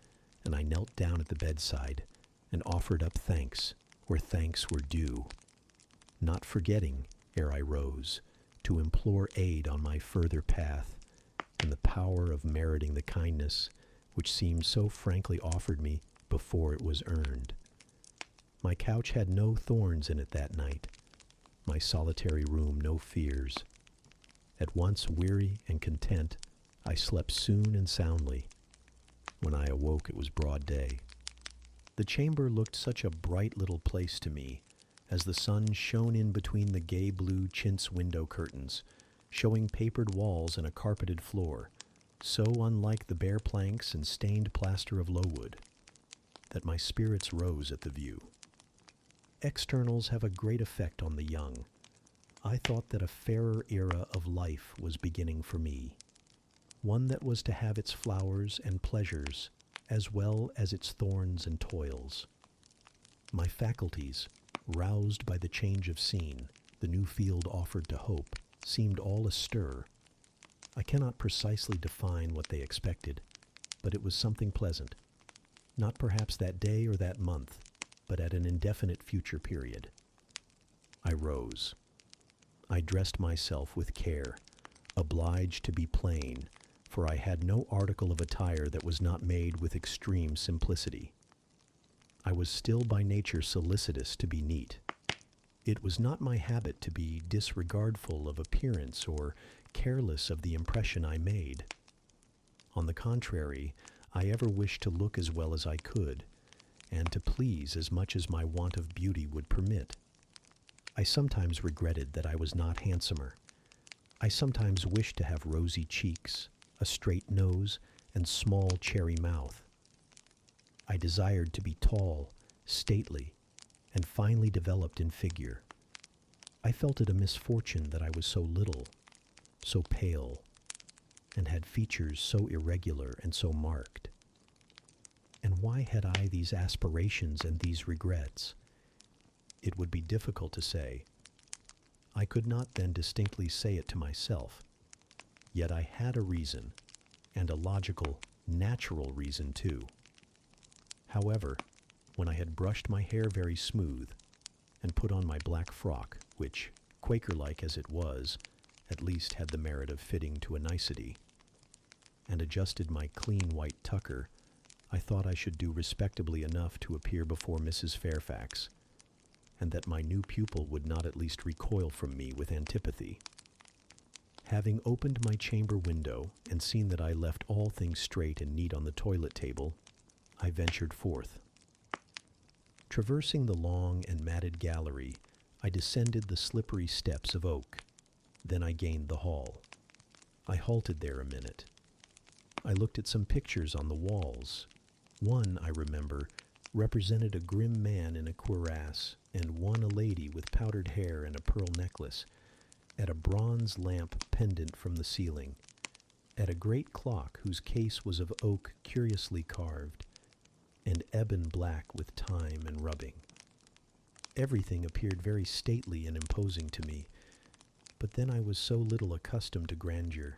and I knelt down at the bedside and offered up thanks where thanks were due, not forgetting, ere I rose, to implore aid on my further path and the power of meriting the kindness which seemed so frankly offered me before it was earned. My couch had no thorns in it that night, my solitary room no fears. At once weary and content, I slept soon and soundly. When I awoke, it was broad day. The chamber looked such a bright little place to me, as the sun shone in between the gay blue chintz window curtains, showing papered walls and a carpeted floor, so unlike the bare planks and stained plaster of Lowood, that my spirits rose at the view. Externals have a great effect on the young. I thought that a fairer era of life was beginning for me, one that was to have its flowers and pleasures, as well as its thorns and toils. My faculties, roused by the change of scene, the new field offered to hope, seemed all astir. I cannot precisely define what they expected, but it was something pleasant, not perhaps that day or that month, but at an indefinite future period. I rose. I dressed myself with care, obliged to be plain, for I had no article of attire that was not made with extreme simplicity. I was still by nature solicitous to be neat. It was not my habit to be disregardful of appearance or careless of the impression I made. On the contrary, I ever wished to look as well as I could, and to please as much as my want of beauty would permit. I sometimes regretted that I was not handsomer. I sometimes wished to have rosy cheeks, a straight nose, and small cherry mouth. I desired to be tall, stately, and finely developed in figure. I felt it a misfortune that I was so little, so pale, and had features so irregular and so marked. And why had I these aspirations and these regrets? It would be difficult to say. I could not then distinctly say it to myself. Yet I had a reason, and a logical, natural reason too. However, when I had brushed my hair very smooth, and put on my black frock, which, Quaker-like as it was, at least had the merit of fitting to a nicety, and adjusted my clean white tucker, I thought I should do respectably enough to appear before Mrs. Fairfax, and that my new pupil would not at least recoil from me with antipathy. Having opened my chamber window and seen that I left all things straight and neat on the toilet table, I ventured forth. Traversing the long and matted gallery, I descended the slippery steps of oak. Then I gained the hall. I halted there a minute. I looked at some pictures on the walls. One, I remember, represented a grim man in a cuirass, and one a lady with powdered hair and a pearl necklace, at a bronze lamp pendant from the ceiling, at a great clock whose case was of oak curiously carved, and ebon black with time and rubbing. Everything appeared very stately and imposing to me, but then I was so little accustomed to grandeur.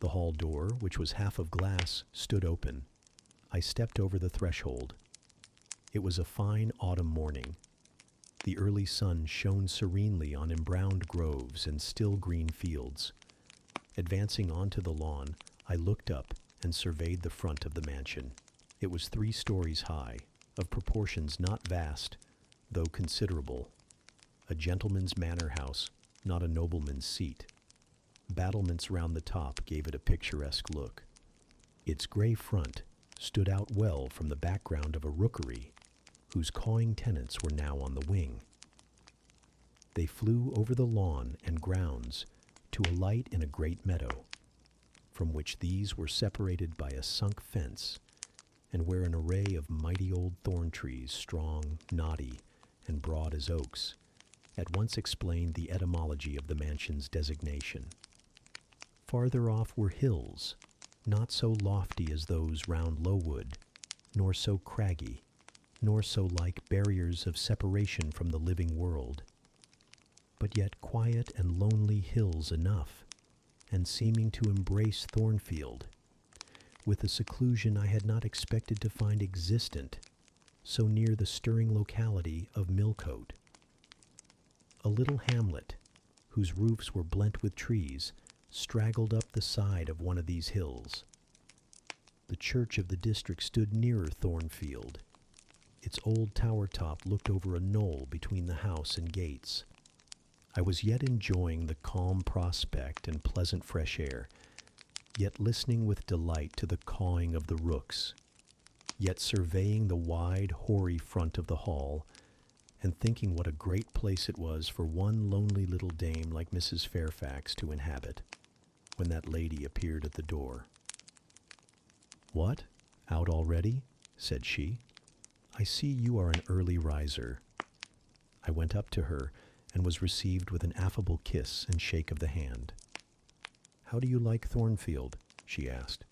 The hall door, which was half of glass, stood open. I stepped over the threshold. It was a fine autumn morning. The early sun shone serenely on embrowned groves and still green fields. Advancing onto the lawn, I looked up and surveyed the front of the mansion. It was 3 stories high, of proportions not vast, though considerable. A gentleman's manor house, not a nobleman's seat. Battlements round the top gave it a picturesque look. Its gray front stood out well from the background of a rookery, whose cawing tenants were now on the wing. They flew over the lawn and grounds to alight in a great meadow, from which these were separated by a sunk fence, and where an array of mighty old thorn trees, strong, knotty, and broad as oaks, at once explained the etymology of the mansion's designation. Farther off were hills, not so lofty as those round Lowood, nor so craggy, nor so like barriers of separation from the living world, but yet quiet and lonely hills enough, and seeming to embrace Thornfield, with a seclusion I had not expected to find existent, so near the stirring locality of Millcote. A little hamlet, whose roofs were blent with trees, straggled up the side of one of these hills. The church of the district stood nearer Thornfield. Its old tower top looked over a knoll between the house and gates. I was yet enjoying the calm prospect and pleasant fresh air, yet listening with delight to the cawing of the rooks, yet surveying the wide, hoary front of the hall, and thinking what a great place it was for one lonely little dame like Mrs. Fairfax to inhabit, when that lady appeared at the door. "What, out already?" said she. "I see you are an early riser." I went up to her and was received with an affable kiss and shake of the hand. "How do you like Thornfield?" she asked.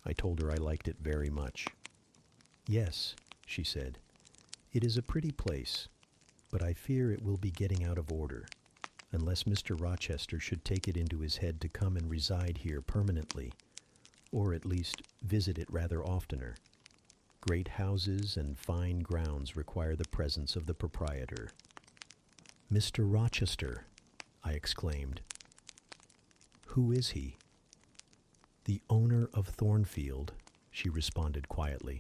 I told her I liked it very much. "Yes," she said, "it is a pretty place, but I fear it will be getting out of order, unless Mr. Rochester should take it into his head to come and reside here permanently, or at least visit it rather oftener. Great houses and fine grounds require the presence of the proprietor." "Mr. Rochester!" I exclaimed. "Who is he?" "The owner of Thornfield," she responded quietly.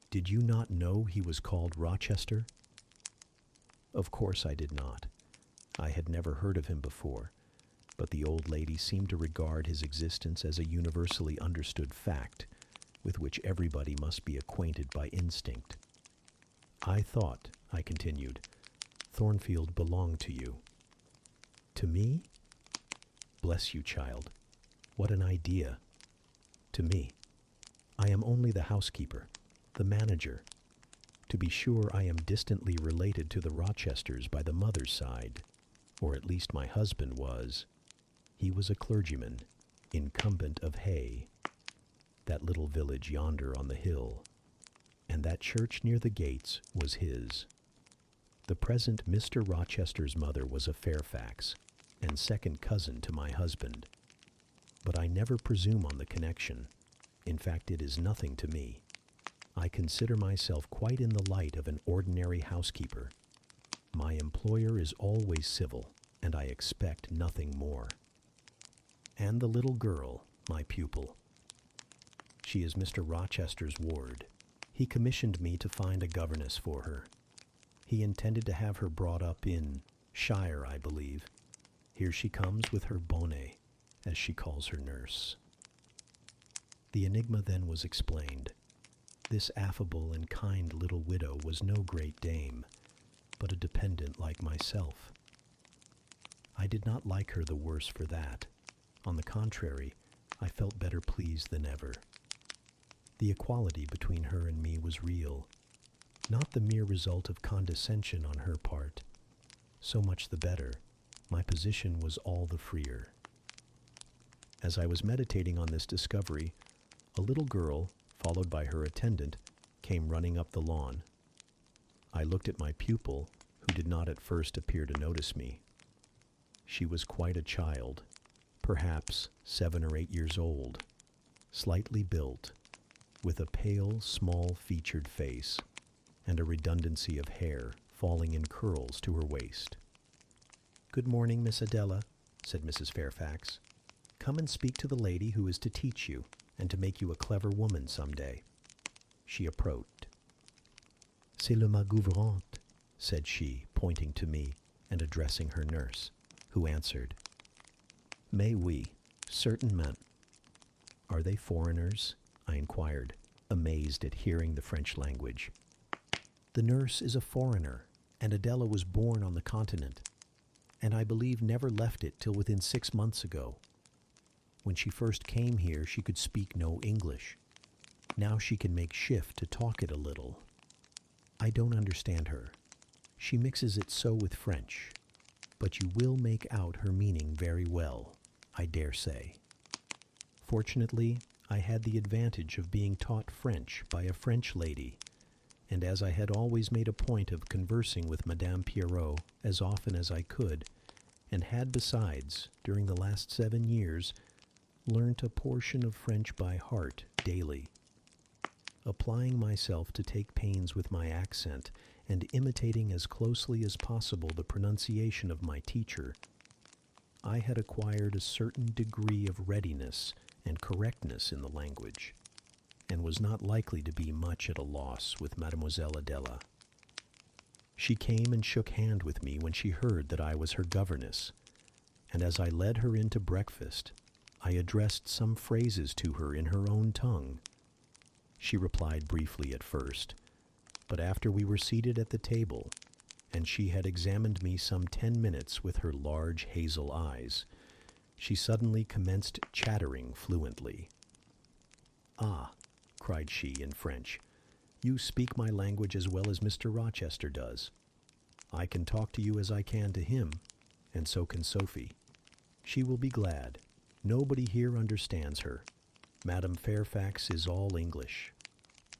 "Did you not know he was called Rochester?" Of course I did not. I had never heard of him before, but the old lady seemed to regard his existence as a universally understood fact with which everybody must be acquainted by instinct. I thought, I continued, Thornfield belonged to you. To me? Bless you, child. What an idea. To me. I am only the housekeeper, the manager. To be sure, I am distantly related to the Rochesters by the mother's side, or at least my husband was. He was a clergyman, incumbent of Hay, that little village yonder on the hill, and that church near the gates was his. The present Mr. Rochester's mother was a Fairfax, and second cousin to my husband. But I never presume on the connection. In fact, it is nothing to me. I consider myself quite in the light of an ordinary housekeeper. My employer is always civil, and I expect nothing more. And the little girl, my pupil. She is Mr. Rochester's ward. He commissioned me to find a governess for her. He intended to have her brought up in Shire, I believe. Here she comes with her bonnet, as she calls her nurse. The enigma then was explained. This affable and kind little widow was no great dame, but a dependent like myself. I did not like her the worse for that. On the contrary, I felt better pleased than ever. The equality between her and me was real, not the mere result of condescension on her part. So much the better. My position was all the freer. As I was meditating on this discovery, a little girl, followed by her attendant, came running up the lawn. I looked at my pupil, who did not at first appear to notice me. She was quite a child, perhaps 7 or 8 years old, slightly built, with a pale, small-featured face, and a redundancy of hair falling in curls to her waist. "Good morning, Miss Adela," said Mrs. Fairfax. "Come and speak to the lady who is to teach you, and to make you a clever woman some day." She approached. "C'est le ma gouvernante," said she, pointing to me and addressing her nurse, who answered, "Mais oui, certainement." "Are they foreigners?" I inquired, amazed at hearing the French language. "The nurse is a foreigner, and Adela was born on the continent, and I believe never left it till within 6 months ago. When she first came here, she could speak no English. Now she can make shift to talk it a little. I don't understand her. She mixes it so with French, but you will make out her meaning very well, I dare say. Fortunately, I had the advantage of being taught French by a French lady, and as I had always made a point of conversing with Madame Pierrot as often as I could, and had besides, during the last 7 years, learnt a portion of French by heart daily. Applying myself to take pains with my accent and imitating as closely as possible the pronunciation of my teacher, I had acquired a certain degree of readiness and correctness in the language, and was not likely to be much at a loss with Mademoiselle Adela. She came and shook hand with me when she heard that I was her governess, and as I led her in to breakfast, I addressed some phrases to her in her own tongue. She replied briefly at first, but after we were seated at the table, and she had examined me some 10 minutes with her large hazel eyes, she suddenly commenced chattering fluently. "Ah," cried she in French, "you speak my language as well as Mr. Rochester does. I can talk to you as I can to him, and so can Sophie. She will be glad. Nobody here understands her. Madame Fairfax is all English.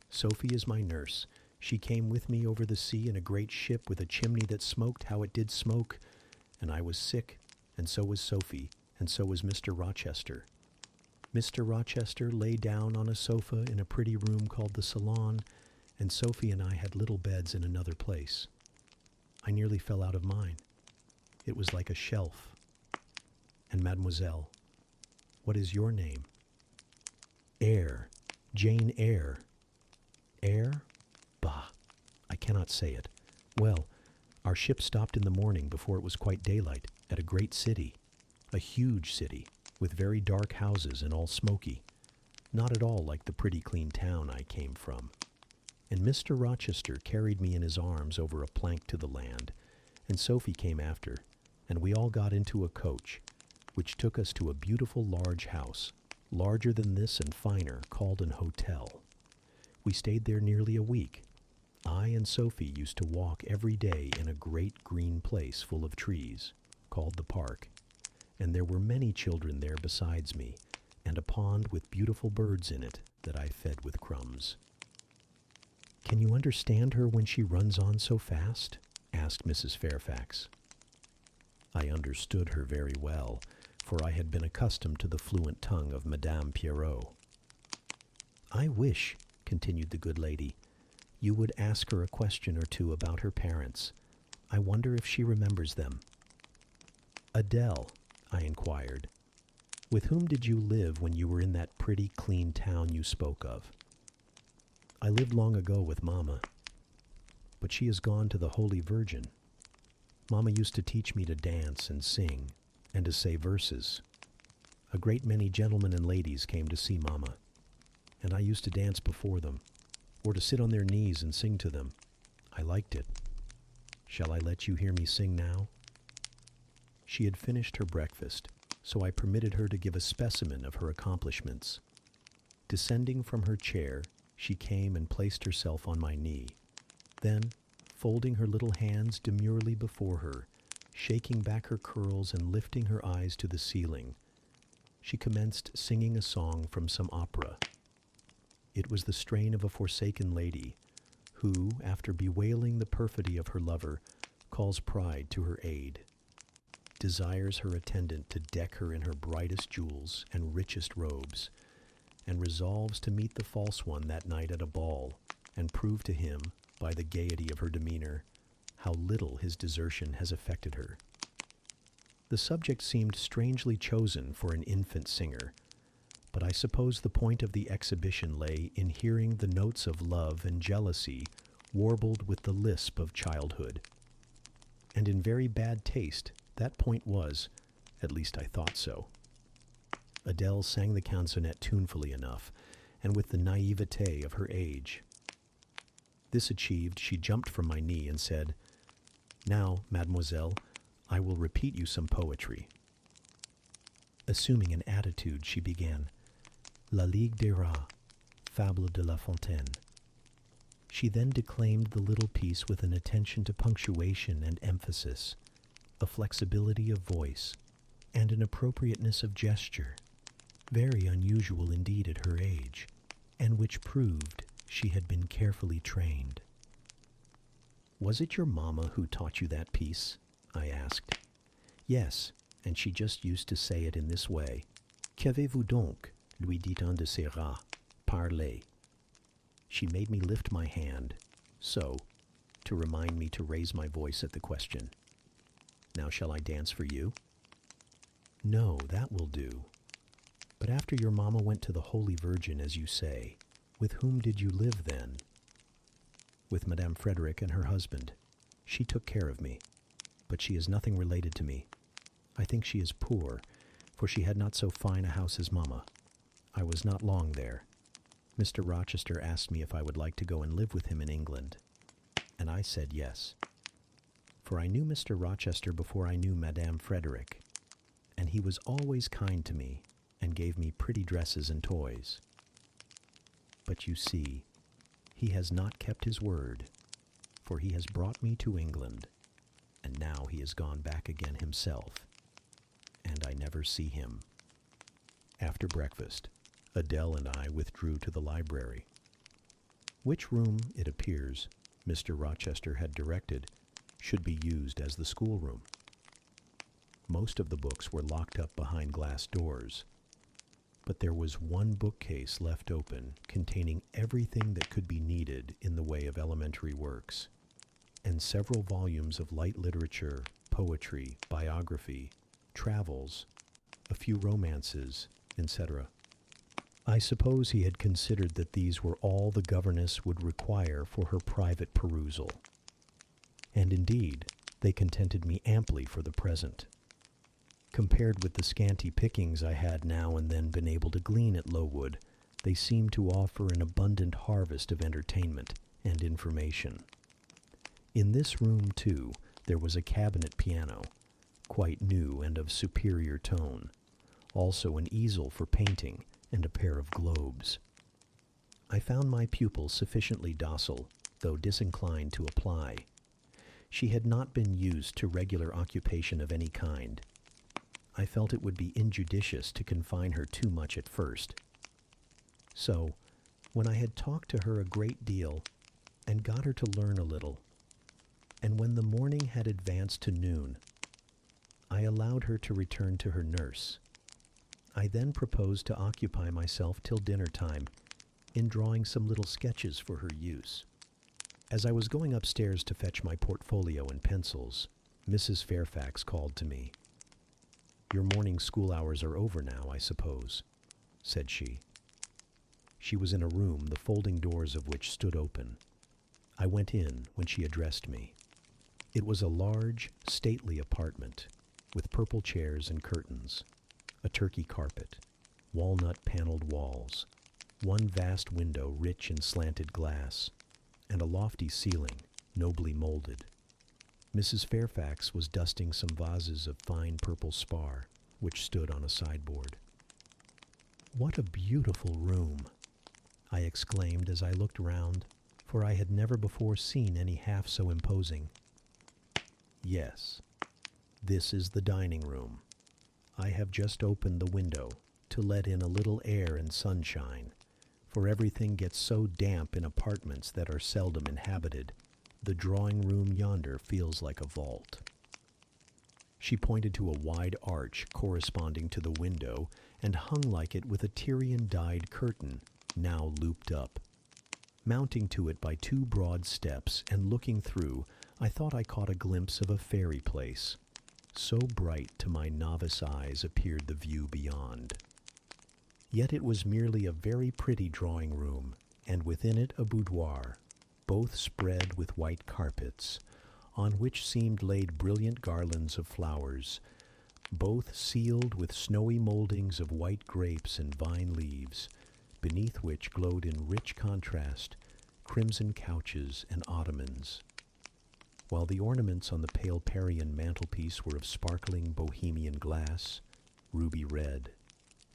Sophie is my nurse. She came with me over the sea in a great ship with a chimney that smoked how it did smoke, and I was sick, and so was Sophie, and so was Mr. Rochester. Mr. Rochester lay down on a sofa in a pretty room called the salon, and Sophie and I had little beds in another place. I nearly fell out of mine. It was like a shelf. And mademoiselle, what is your name?" "Eyre, Jane Eyre." "Eyre? Bah, I cannot say it. Well, Our ship stopped in the morning before it was quite daylight at a great city, a huge city, with very dark houses and all smoky, not at all like the pretty clean town I came from. And Mr. Rochester carried me in his arms over a plank to the land, and Sophie came after, and we all got into a coach, which took us to a beautiful large house, larger than this and finer, called an hotel. We stayed there nearly a week. I and Sophie used to walk every day in a great green place full of trees, called the park, and there were many children there besides me, and a pond with beautiful birds in it that I fed with crumbs. "Can you understand her when she runs on so fast?" asked Mrs. Fairfax. I understood her very well, for I had been accustomed to the fluent tongue of Madame Pierrot. "I wish," continued the good lady, "you would ask her a question or two about her parents. I wonder if she remembers them." "Adele," I inquired, "with whom did you live when you were in that pretty clean town you spoke of?" "I lived long ago with Mamma, but she has gone to the Holy Virgin. Mamma used to teach me to dance and sing and to say verses. A great many gentlemen and ladies came to see Mamma, and I used to dance before them, or to sit on their knees and sing to them. I liked it. Shall I let you hear me sing now?" She had finished her breakfast, so I permitted her to give a specimen of her accomplishments. Descending from her chair, she came and placed herself on my knee. Then, folding her little hands demurely before her, shaking back her curls and lifting her eyes to the ceiling, she commenced singing a song from some opera. It was the strain of a forsaken lady, who, after bewailing the perfidy of her lover, calls pride to her aid, desires her attendant to deck her in her brightest jewels and richest robes, and resolves to meet the false one that night at a ball, and prove to him, by the gaiety of her demeanor, how little his desertion has affected her. The subject seemed strangely chosen for an infant singer, but I suppose the point of the exhibition lay in hearing the notes of love and jealousy warbled with the lisp of childhood. And in very bad taste, that point was, at least I thought so. Adele sang the canzonette tunefully enough, and with the naivete of her age. This achieved, she jumped from my knee and said, "Now, mademoiselle, I will repeat you some poetry." Assuming an attitude, she began, "La Ligue des Rats, Fable de La Fontaine." She then declaimed the little piece with an attention to punctuation and emphasis, a flexibility of voice, and an appropriateness of gesture, very unusual indeed at her age, and which proved she had been carefully trained. "Was it your mamma who taught you that piece?" I asked. "Yes, and she just used to say it in this way. Qu'avez-vous donc, lui dit un de ces rats, parlez." She made me lift my hand, so, to remind me to raise my voice at the question. "Now shall I dance for you?" "No, that will do. But after your mamma went to the Holy Virgin, as you say, with whom did you live then?" "With Madame Frederick and her husband. She took care of me, but she is nothing related to me. I think she is poor, for she had not so fine a house as mamma. I was not long there. Mr. Rochester asked me if I would like to go and live with him in England, and I said yes. For I knew Mr. Rochester before I knew Madame Frederick, and he was always kind to me and gave me pretty dresses and toys. But you see, he has not kept his word, for he has brought me to England, and now he has gone back again himself, and I never see him." After breakfast, Adele and I withdrew to the library, which room, it appears, Mr. Rochester had directed should be used as the schoolroom. Most of the books were locked up behind glass doors, but there was one bookcase left open containing everything that could be needed in the way of elementary works, and several volumes of light literature, poetry, biography, travels, a few romances, etc. I suppose he had considered that these were all the governess would require for her private perusal. and indeed, they contented me amply for the present. Compared with the scanty pickings I had now and then been able to glean at Lowood, they seemed to offer an abundant harvest of entertainment and information. In this room, too, there was a cabinet piano, quite new and of superior tone, also an easel for painting and a pair of globes. I found my pupil sufficiently docile, though disinclined to apply. She had not been used to regular occupation of any kind. I felt it would be injudicious to confine her too much at first. So, when I had talked to her a great deal and got her to learn a little, and when the morning had advanced to noon, I allowed her to return to her nurse. I then proposed to occupy myself till dinner time in drawing some little sketches for her use. As I was going upstairs to fetch my portfolio and pencils, Mrs. Fairfax called to me. "Your morning school hours are over now, I suppose," said she. She was in a room, the folding doors of which stood open. I went in when she addressed me. It was a large, stately apartment, with purple chairs and curtains, a Turkey carpet, walnut-paneled walls, one vast window rich in slanted glass, and a lofty ceiling, nobly molded. Mrs. Fairfax was dusting some vases of fine purple spar, which stood on a sideboard. "What a beautiful room!" I exclaimed as I looked round, for I had never before seen any half so imposing. "Yes, this is the dining room. I have just opened the window to let in a little air and sunshine, for everything gets so damp in apartments that are seldom inhabited. The drawing room yonder feels like a vault." She pointed to a wide arch corresponding to the window and hung like it with a Tyrian-dyed curtain, now looped up. Mounting to it by two broad steps and looking through, I thought I caught a glimpse of a fairy place. So bright to my novice eyes appeared the view beyond. Yet it was merely a very pretty drawing room, and within it a boudoir, both spread with white carpets, on which seemed laid brilliant garlands of flowers, both sealed with snowy moldings of white grapes and vine leaves, beneath which glowed in rich contrast crimson couches and ottomans, while the ornaments on the pale Parian mantelpiece were of sparkling Bohemian glass, ruby red,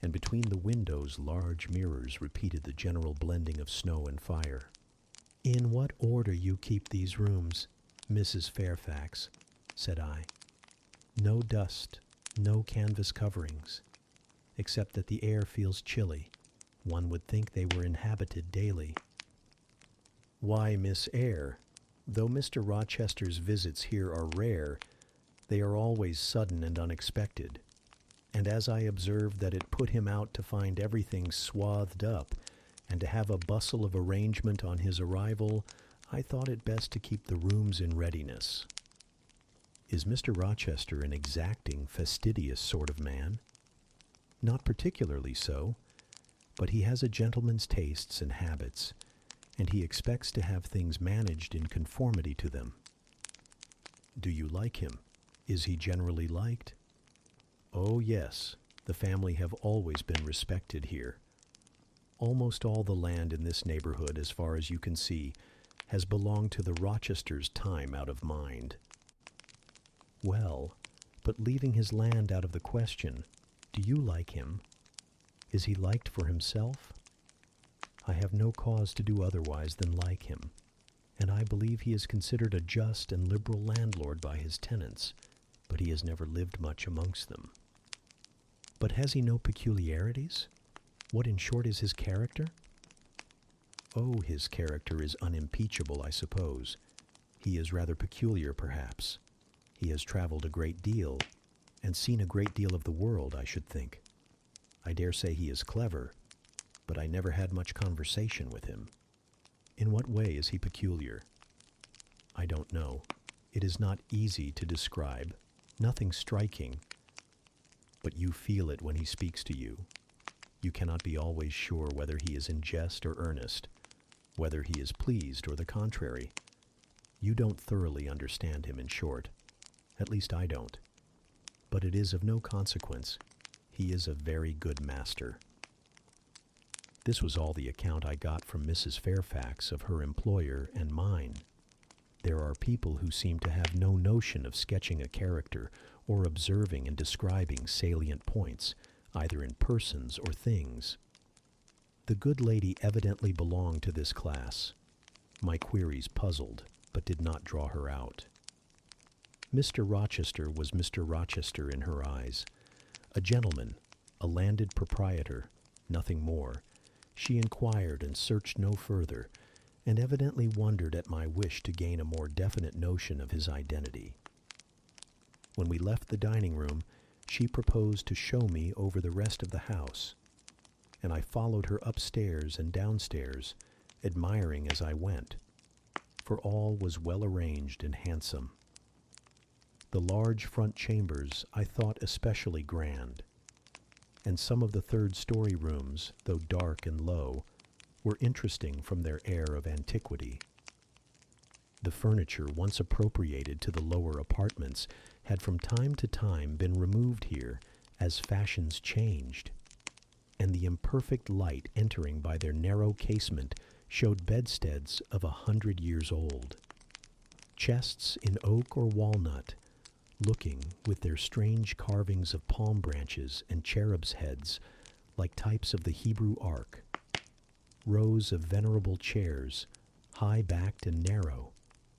and between the windows large mirrors repeated the general blending of snow and fire. "In what order you keep these rooms, Mrs. Fairfax," said I. "No dust, no canvas coverings, except that the air feels chilly. One would think they were inhabited daily." "Why, Miss Eyre, though Mr. Rochester's visits here are rare, they are always sudden and unexpected, and as I observed that it put him out to find everything swathed up, and to have a bustle of arrangement on his arrival, I thought it best to keep the rooms in readiness." "Is Mr. Rochester an exacting, fastidious sort of man?" "Not particularly so, but he has a gentleman's tastes and habits, and he expects to have things managed in conformity to them." "Do you like him? Is he generally liked?" "Oh, yes, the family have always been respected here. Almost all the land in this neighborhood, as far as you can see, has belonged to the Rochesters' time out of mind." "Well, but leaving his land out of the question, do you like him? Is he liked for himself? I have no cause to do otherwise than like him, and I believe he is considered a just and liberal landlord by his tenants, but he has never lived much amongst them." "But has he no peculiarities? What, in short, is his character?" "Oh, his character is unimpeachable, I suppose. He is rather peculiar, perhaps. He has traveled a great deal, and seen a great deal of the world, I should think. I dare say he is clever, but I never had much conversation with him." "In what way is he peculiar?" "I don't know. It is not easy to describe. Nothing striking. But you feel it when he speaks to you. You cannot be always sure whether he is in jest or earnest, whether he is pleased or the contrary. You don't thoroughly understand him, in short. At least I don't. But it is of no consequence. He is a very good master." This was all the account I got from Mrs. Fairfax of her employer and mine. There are people who seem to have no notion of sketching a character or observing and describing salient points, either in persons or things. The good lady evidently belonged to this class. My queries puzzled, but did not draw her out. Mr. Rochester was Mr. Rochester in her eyes. A gentleman, a landed proprietor, nothing more. She inquired and searched no further, and evidently wondered at my wish to gain a more definite notion of his identity. When we left the dining room, she proposed to show me over the rest of the house, and I followed her upstairs and downstairs, admiring as I went, for all was well arranged and handsome. The large front chambers I thought especially grand, and some of the third-story rooms, though dark and low, were interesting from their air of antiquity. The furniture once appropriated to the lower apartments had from time to time been removed here as fashions changed, and the imperfect light entering by their narrow casement showed bedsteads of 100 years old. Chests in oak or walnut, looking, with their strange carvings of palm branches and cherubs' heads, like types of the Hebrew Ark. Rows of venerable chairs, high-backed and narrow,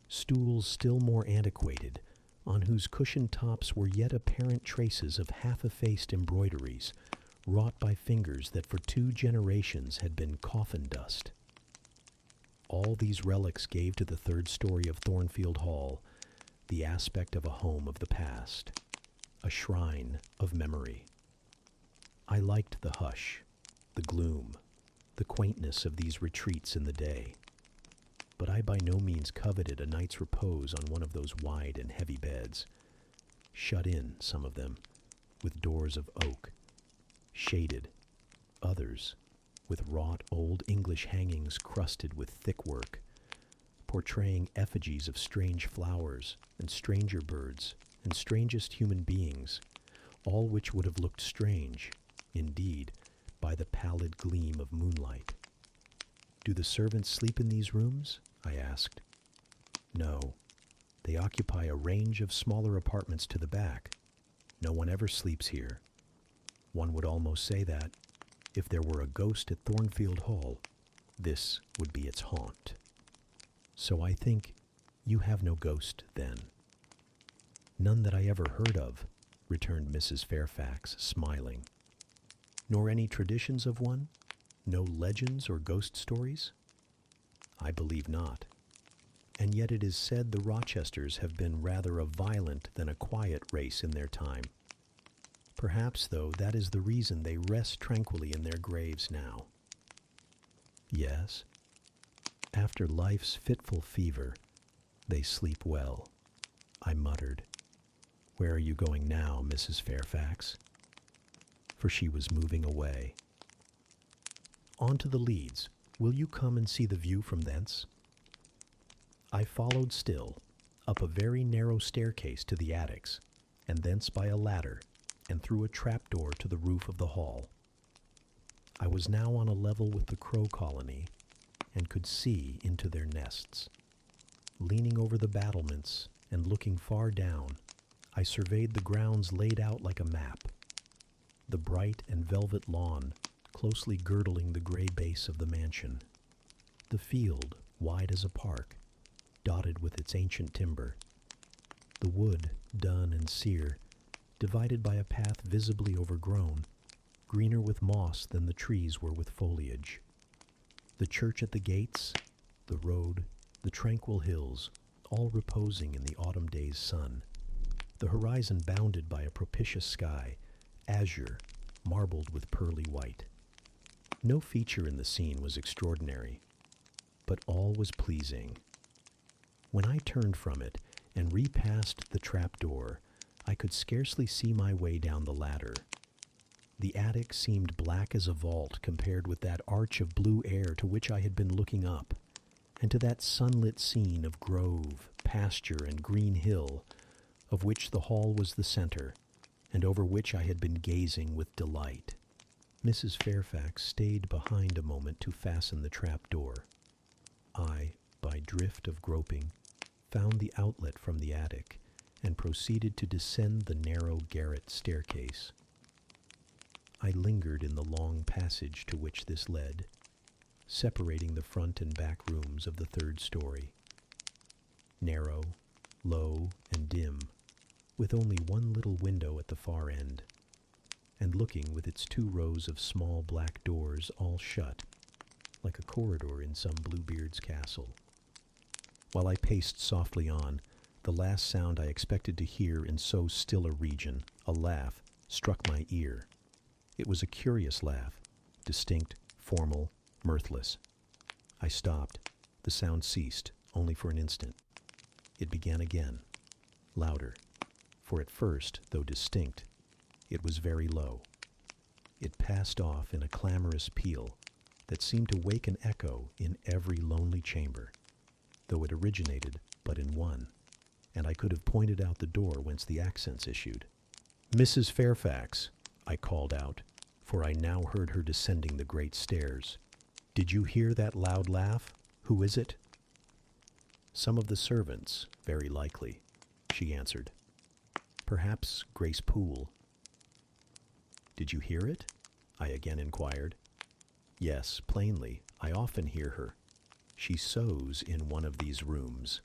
stools still more antiquated, on whose cushioned tops were yet apparent traces of half-effaced embroideries, wrought by fingers that for 2 generations had been coffin dust. All these relics gave to the third story of Thornfield Hall the aspect of a home of the past, a shrine of memory. I liked the hush, the gloom, the quaintness of these retreats in the day, but I by no means coveted a night's repose on one of those wide and heavy beds, shut in, some of them, with doors of oak, shaded, others with wrought old English hangings crusted with thick work, portraying effigies of strange flowers and stranger birds and strangest human beings, all which would have looked strange, indeed, by the pallid gleam of moonlight. "Do the servants sleep in these rooms?" I asked. "No. They occupy a range of smaller apartments to the back. No one ever sleeps here. One would almost say that, if there were a ghost at Thornfield Hall, this would be its haunt." "So I think you have no ghost, then?" "None that I ever heard of," returned Mrs. Fairfax, smiling. "Nor any traditions of one? No legends or ghost stories?" "I believe not. And yet it is said the Rochesters have been rather a violent than a quiet race in their time. Perhaps, though, that is the reason they rest tranquilly in their graves now." "Yes. After life's fitful fever, they sleep well," I muttered. "Where are you going now, Mrs. Fairfax?" For she was moving away. "On to the Leads. Will you come and see the view from thence?" I followed still, up a very narrow staircase to the attics, and thence by a ladder, and through a trapdoor to the roof of the hall. I was now on a level with the crow colony, and could see into their nests. Leaning over the battlements and looking far down, I surveyed the grounds laid out like a map. The bright and velvet lawn closely girdling the gray base of the mansion. The field, wide as a park, dotted with its ancient timber. The wood, dun and sere, divided by a path visibly overgrown, greener with moss than the trees were with foliage. The church at the gates, the road, the tranquil hills, all reposing in the autumn day's sun. The horizon bounded by a propitious sky, azure, marbled with pearly white. No feature in the scene was extraordinary, but all was pleasing. When I turned from it and repassed the trapdoor, I could scarcely see my way down the ladder. The attic seemed black as a vault compared with that arch of blue air to which I had been looking up. and to that sunlit scene of grove, pasture, and green hill, of which the hall was the center, and over which I had been gazing with delight. Mrs. Fairfax stayed behind a moment to fasten the trap door. I, by drift of groping, found the outlet from the attic, and proceeded to descend the narrow garret staircase. I lingered in the long passage to which this led, separating the front and back rooms of the third story. Narrow, low, and dim, with only one little window at the far end, and looking with its 2 rows of small black doors all shut, like a corridor in some Bluebeard's castle. While I paced softly on, the last sound I expected to hear in so still a region, a laugh, struck my ear. It was a curious laugh, distinct, formal, mirthless. I stopped. The sound ceased, only for an instant. It began again, louder, for at first, though distinct, it was very low. It passed off in a clamorous peal that seemed to wake an echo in every lonely chamber, though it originated but in one, and I could have pointed out the door whence the accents issued. "Mrs. Fairfax," I called out, for I now heard her descending the great stairs. "Did you hear that loud laugh? Who is it?" "Some of the servants, very likely," she answered. "Perhaps Grace Poole." "Did you hear it?" I again inquired. "Yes, plainly. I often hear her. She sews in one of these rooms.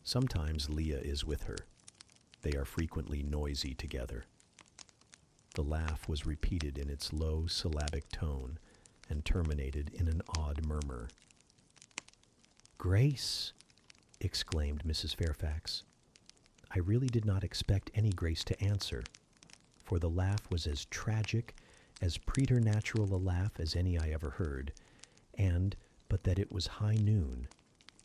Sometimes Leah is with her. They are frequently noisy together." The laugh was repeated in its low syllabic tone and terminated in an odd murmur. "Grace!" exclaimed Mrs. Fairfax. I really did not expect any Grace to answer, for the laugh was as tragic, as preternatural a laugh as any I ever heard, and but that it was high noon,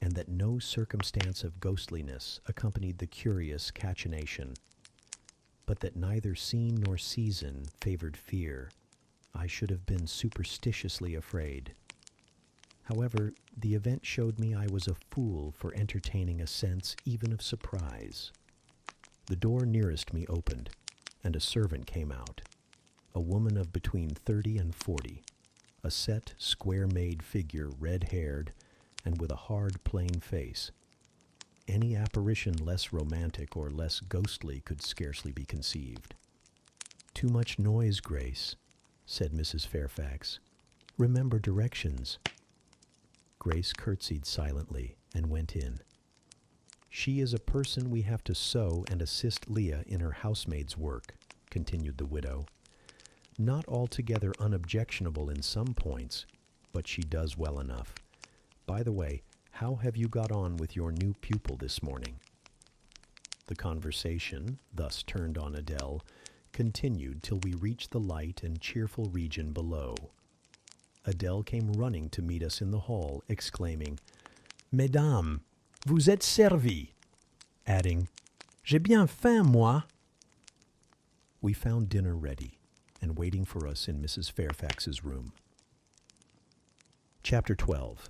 and that no circumstance of ghostliness accompanied the curious cachinnation, but that neither scene nor season favored fear, I should have been superstitiously afraid. However, the event showed me I was a fool for entertaining a sense even of surprise. The door nearest me opened, and a servant came out, a woman of between 30 and 40, a set, square-made figure, red-haired, and with a hard, plain face. Any apparition less romantic or less ghostly could scarcely be conceived. "Too much noise, Grace," said Mrs. Fairfax. "Remember directions." Grace curtsied silently and went in. "She is a person we have to sew and assist Leah in her housemaid's work," continued the widow. "Not altogether unobjectionable in some points, but she does well enough. By the way, how have you got on with your new pupil this morning?" The conversation, thus turned on Adele, continued till we reached the light and cheerful region below. Adele came running to meet us in the hall, exclaiming, "Mesdames, vous êtes servies," adding, "J'ai bien faim, moi." We found dinner ready and waiting for us in Mrs. Fairfax's room. Chapter 12.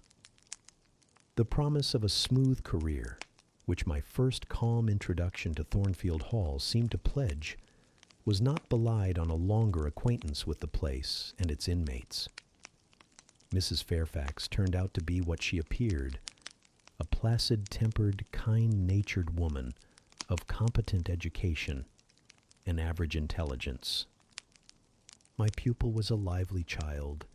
The promise of a smooth career, which my first calm introduction to Thornfield Hall seemed to pledge, was not belied on a longer acquaintance with the place and its inmates. Mrs. Fairfax turned out to be what she appeared, a placid-tempered, kind-natured woman of competent education and average intelligence. My pupil was a lively child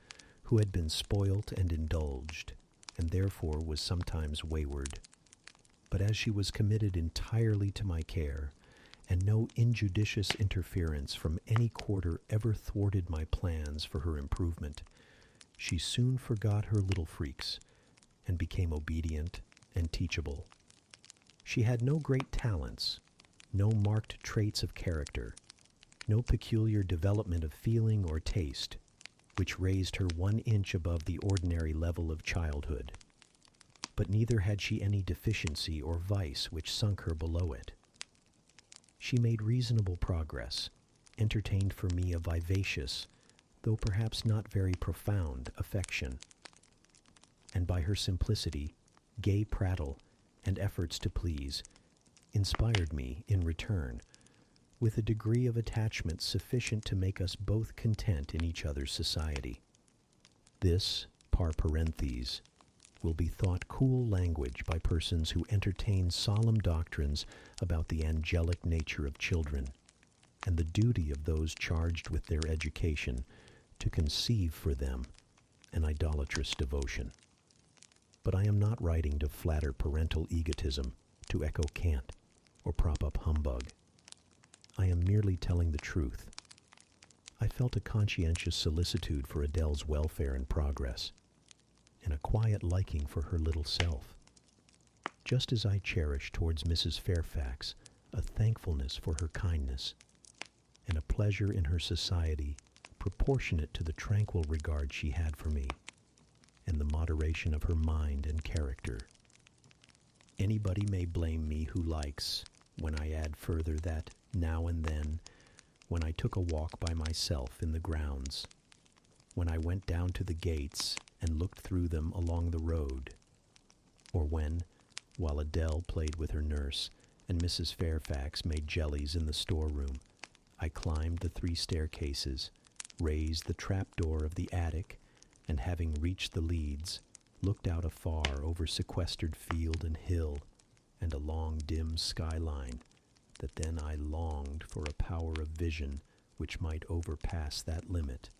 who had been spoilt and indulged, and therefore was sometimes wayward. But as she was committed entirely to my care, and no injudicious interference from any quarter ever thwarted my plans for her improvement, she soon forgot her little freaks, and became obedient and teachable. She had no great talents, no marked traits of character, no peculiar development of feeling or taste, which raised her 1 inch above the ordinary level of childhood. But neither had she any deficiency or vice which sunk her below it. She made reasonable progress, entertained for me a vivacious, though perhaps not very profound, affection, and by her simplicity gay prattle, and efforts to please, inspired me, in return, with a degree of attachment sufficient to make us both content in each other's society. This, par parentheses, will be thought cool language by persons who entertain solemn doctrines about the angelic nature of children, and the duty of those charged with their education to conceive for them an idolatrous devotion. But I am not writing to flatter parental egotism, to echo cant, or prop up humbug. I am merely telling the truth. I felt a conscientious solicitude for Adele's welfare and progress, and a quiet liking for her little self, just as I cherished towards Mrs. Fairfax a thankfulness for her kindness, and a pleasure in her society proportionate to the tranquil regard she had for me, and the moderation of her mind and character. Anybody may blame me who likes, when I add further that, now and then, when I took a walk by myself in the grounds, when I went down to the gates and looked through them along the road, or when, while Adele played with her nurse and Mrs. Fairfax made jellies in the storeroom, I climbed the 3 staircases, raised the trapdoor of the attic, and having reached the leads, looked out afar over sequestered field and hill, and a long dim skyline, that then I longed for a power of vision which might overpass that limit,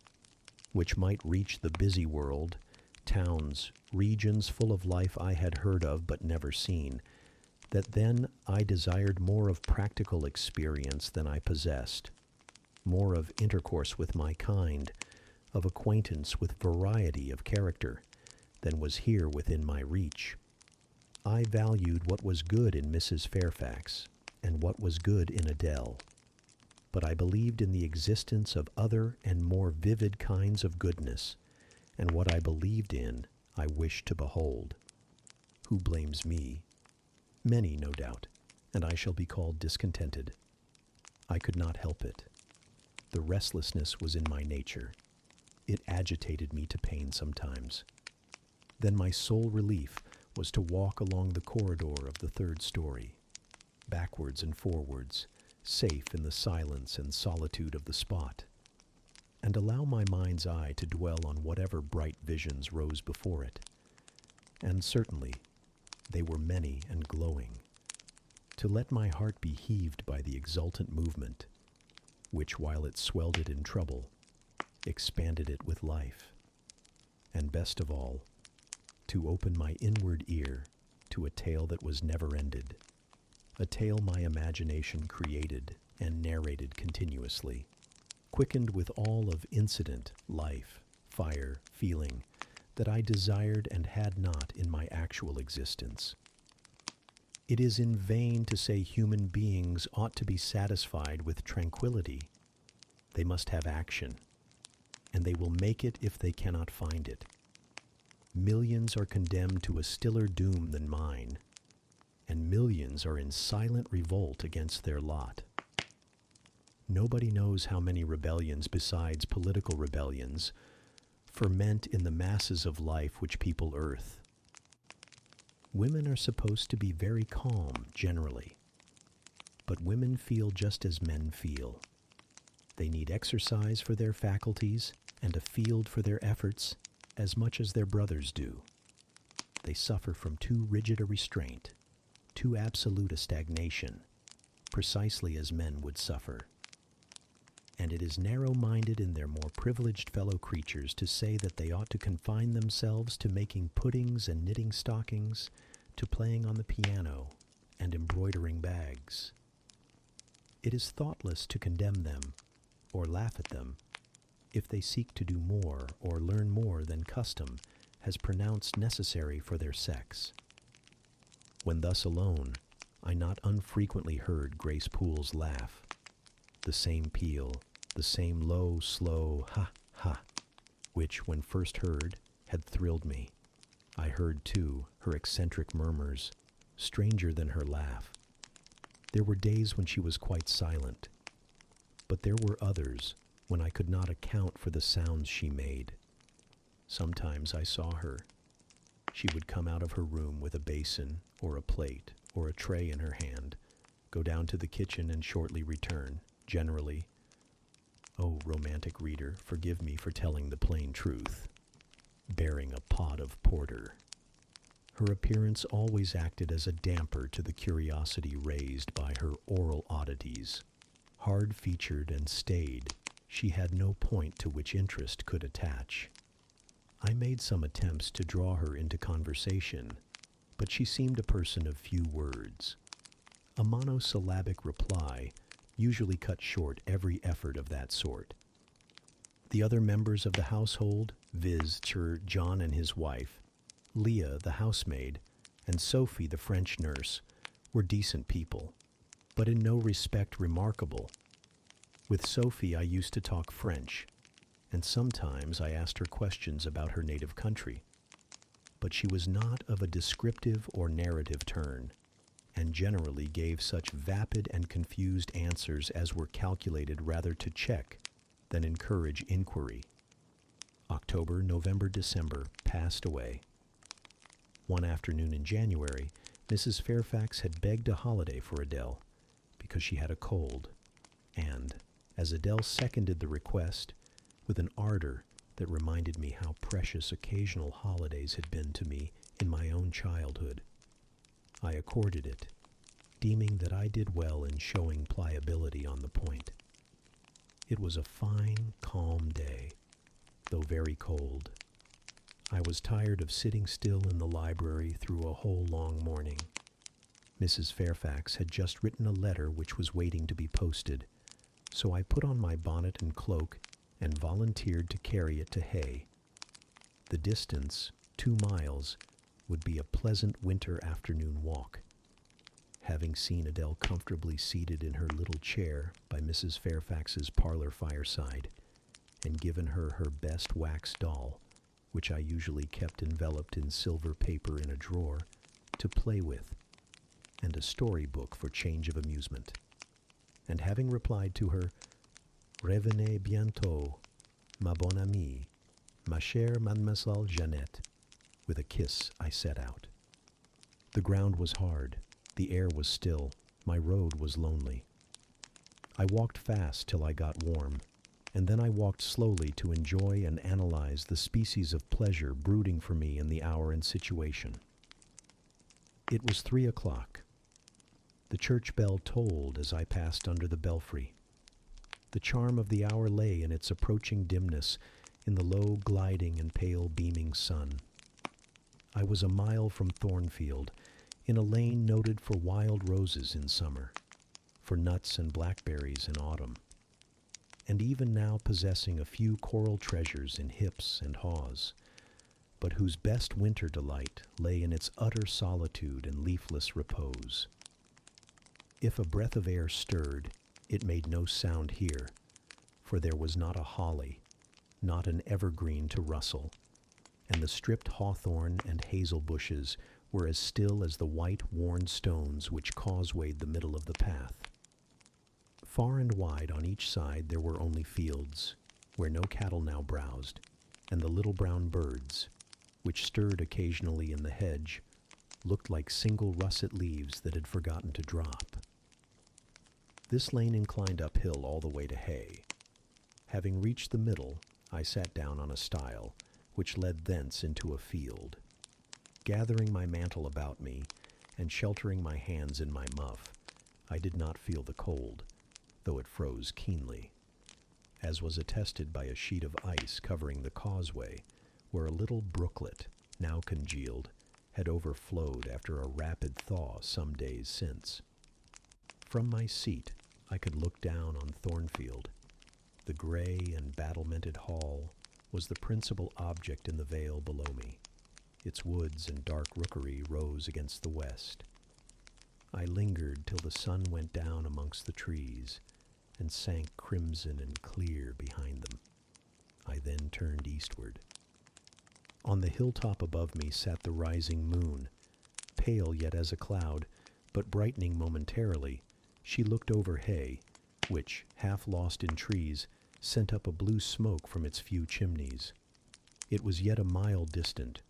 which might reach the busy world, towns, regions full of life I had heard of but never seen, that then I desired more of practical experience than I possessed, more of intercourse with my kind, of acquaintance with variety of character, than was here within my reach. I valued what was good in Mrs. Fairfax, and what was good in Adele, but I believed in the existence of other and more vivid kinds of goodness, and what I believed in I wished to behold. Who blames me? Many, no doubt, and I shall be called discontented. I could not help it. The restlessness was in my nature. It agitated me to pain sometimes. Then my sole relief was to walk along the corridor of the 3rd story, backwards and forwards, safe in the silence and solitude of the spot, and allow my mind's eye to dwell on whatever bright visions rose before it. And certainly, they were many and glowing, to let my heart be heaved by the exultant movement, which, while it swelled it in trouble, expanded it with life, and best of all, to open my inward ear to a tale that was never ended, a tale my imagination created and narrated continuously, quickened with all of incident, life, fire, feeling, that I desired and had not in my actual existence. It is in vain to say human beings ought to be satisfied with tranquility. They must have action, and they will make it if they cannot find it. Millions are condemned to a stiller doom than mine, and millions are in silent revolt against their lot. Nobody knows how many rebellions besides political rebellions ferment in the masses of life which people earth. Women are supposed to be very calm, generally, but women feel just as men feel. They need exercise for their faculties and a field for their efforts as much as their brothers do. They suffer from too rigid a restraint, too absolute a stagnation, precisely as men would suffer. And it is narrow-minded in their more privileged fellow creatures to say that they ought to confine themselves to making puddings and knitting stockings, to playing on the piano and embroidering bags. It is thoughtless to condemn them, or laugh at them, if they seek to do more or learn more than custom has pronounced necessary for their sex. When thus alone, I not unfrequently heard Grace Poole's laugh, the same peal, the same low, slow ha, ha, which, when first heard, had thrilled me. I heard, too, her eccentric murmurs, stranger than her laugh. There were days when she was quite silent, but there were others when I could not account for the sounds she made. Sometimes I saw her, She would come out of her room with a basin or a plate or a tray in her hand, go down to the kitchen and shortly return, generally, oh, romantic reader, forgive me for telling the plain truth, bearing a pot of porter. Her appearance always acted as a damper to the curiosity raised by her oral oddities. Hard-featured and staid, she had no point to which interest could attach. I made some attempts to draw her into conversation, but she seemed a person of few words. A monosyllabic reply usually cut short every effort of that sort. The other members of the household, viz. Sir John and his wife, Leah, the housemaid, and Sophie, the French nurse, were decent people, but in no respect remarkable. With Sophie I used to talk French, and sometimes I asked her questions about her native country. But she was not of a descriptive or narrative turn, and generally gave such vapid and confused answers as were calculated rather to check than encourage inquiry. October, November, December passed away. One afternoon in January, Mrs. Fairfax had begged a holiday for Adele because she had a cold, and, as Adele seconded the request with an ardor that reminded me how precious occasional holidays had been to me in my own childhood, I accorded it, deeming that I did well in showing pliability on the point. It was a fine, calm day, though very cold. I was tired of sitting still in the library through a whole long morning. Mrs. Fairfax had just written a letter which was waiting to be posted, so I put on my bonnet and cloak and volunteered to carry it to Hay. The distance, 2 miles, would be a pleasant winter afternoon walk. Having seen Adele comfortably seated in her little chair by Mrs. Fairfax's parlor fireside, and given her her best wax doll, which I usually kept enveloped in silver paper in a drawer, to play with, and a storybook for change of amusement, and having replied to her, "Revenez bientôt, ma bonne amie, ma chère Mademoiselle Jeannette," with a kiss I set out. The ground was hard, the air was still, my road was lonely. I walked fast till I got warm, and then I walked slowly to enjoy and analyze the species of pleasure brooding for me in the hour and situation. It was 3 o'clock. The church bell tolled as I passed under the belfry. The charm of the hour lay in its approaching dimness, in the low gliding and pale beaming sun. I was a mile from Thornfield, in a lane noted for wild roses in summer, for nuts and blackberries in autumn, and even now possessing a few coral treasures in hips and haws, but whose best winter delight lay in its utter solitude and leafless repose. If a breath of air stirred, it made no sound here, for there was not a holly, not an evergreen to rustle, and the stripped hawthorn and hazel bushes were as still as the white, worn stones which causewayed the middle of the path. Far and wide on each side there were only fields, where no cattle now browsed, and the little brown birds, which stirred occasionally in the hedge, looked like single russet leaves that had forgotten to drop. This lane inclined uphill all the way to Hay. Having reached the middle, I sat down on a stile, which led thence into a field. Gathering my mantle about me, and sheltering my hands in my muff, I did not feel the cold, though it froze keenly, as was attested by a sheet of ice covering the causeway, where a little brooklet, now congealed, had overflowed after a rapid thaw some days since. From my seat, I could look down on Thornfield. The gray and battlemented hall was the principal object in the vale below me. Its woods and dark rookery rose against the west. I lingered till the sun went down amongst the trees and sank crimson and clear behind them. I then turned eastward. On the hilltop above me sat the rising moon, pale yet as a cloud, but brightening momentarily. She looked over Hay, which, half lost in trees, sent up a blue smoke from its few chimneys. It was yet a mile distant,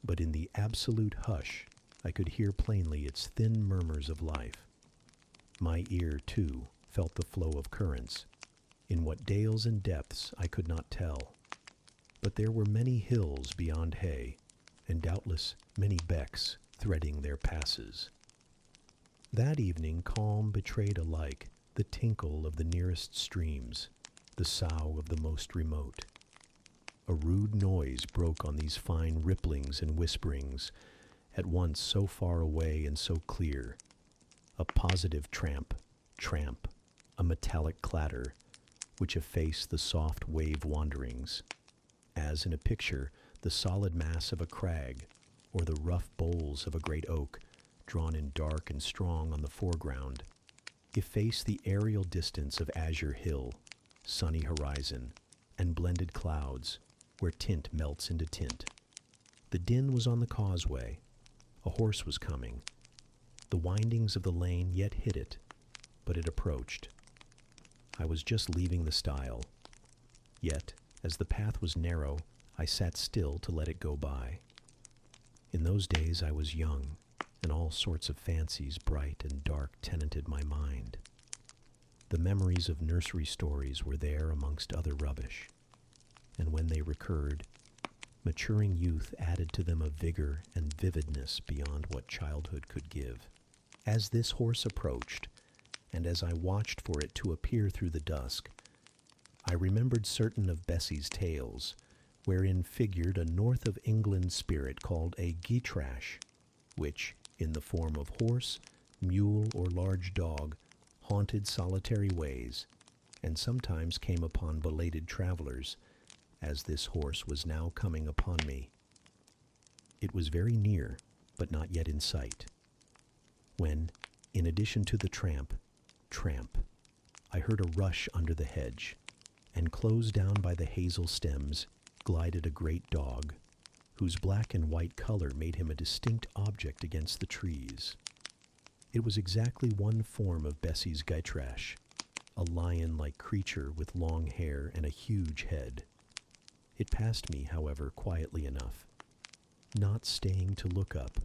but in the absolute hush I could hear plainly its thin murmurs of life. My ear, too, felt the flow of currents. In what dales and depths I could not tell, but there were many hills beyond Hay, and doubtless many becks threading their passes. That evening calm betrayed alike the tinkle of the nearest streams, the sough of the most remote. A rude noise broke on these fine ripplings and whisperings, at once so far away and so clear. A positive tramp, a metallic clatter, which effaced the soft wave wanderings, as in a picture the solid mass of a crag, or the rough boles of a great oak, drawn in dark and strong on the foreground, efface the aerial distance of azure hill, sunny horizon, and blended clouds, where tint melts into tint. The din was on the causeway. A horse was coming. The windings of the lane yet hid it, but it approached. I was just leaving the stile. Yet, as the path was narrow, I sat still to let it go by. In those days I was young, and all sorts of fancies bright and dark tenanted my mind. The memories of nursery stories were there amongst other rubbish, and when they recurred, maturing youth added to them a vigor and vividness beyond what childhood could give. As this horse approached, and as I watched for it to appear through the dusk, I remembered certain of Bessie's tales, wherein figured a north of England spirit called a gytrash, which, in the form of horse, mule, or large dog, haunted solitary ways, and sometimes came upon belated travelers, as this horse was now coming upon me. It was very near, but not yet in sight, when, in addition to the tramp, I heard a rush under the hedge, and close down by the hazel stems glided a great dog, whose black and white color made him a distinct object against the trees. It was exactly one form of Bessie's gytrash, a lion-like creature with long hair and a huge head. It passed me, however, quietly enough, not staying to look up,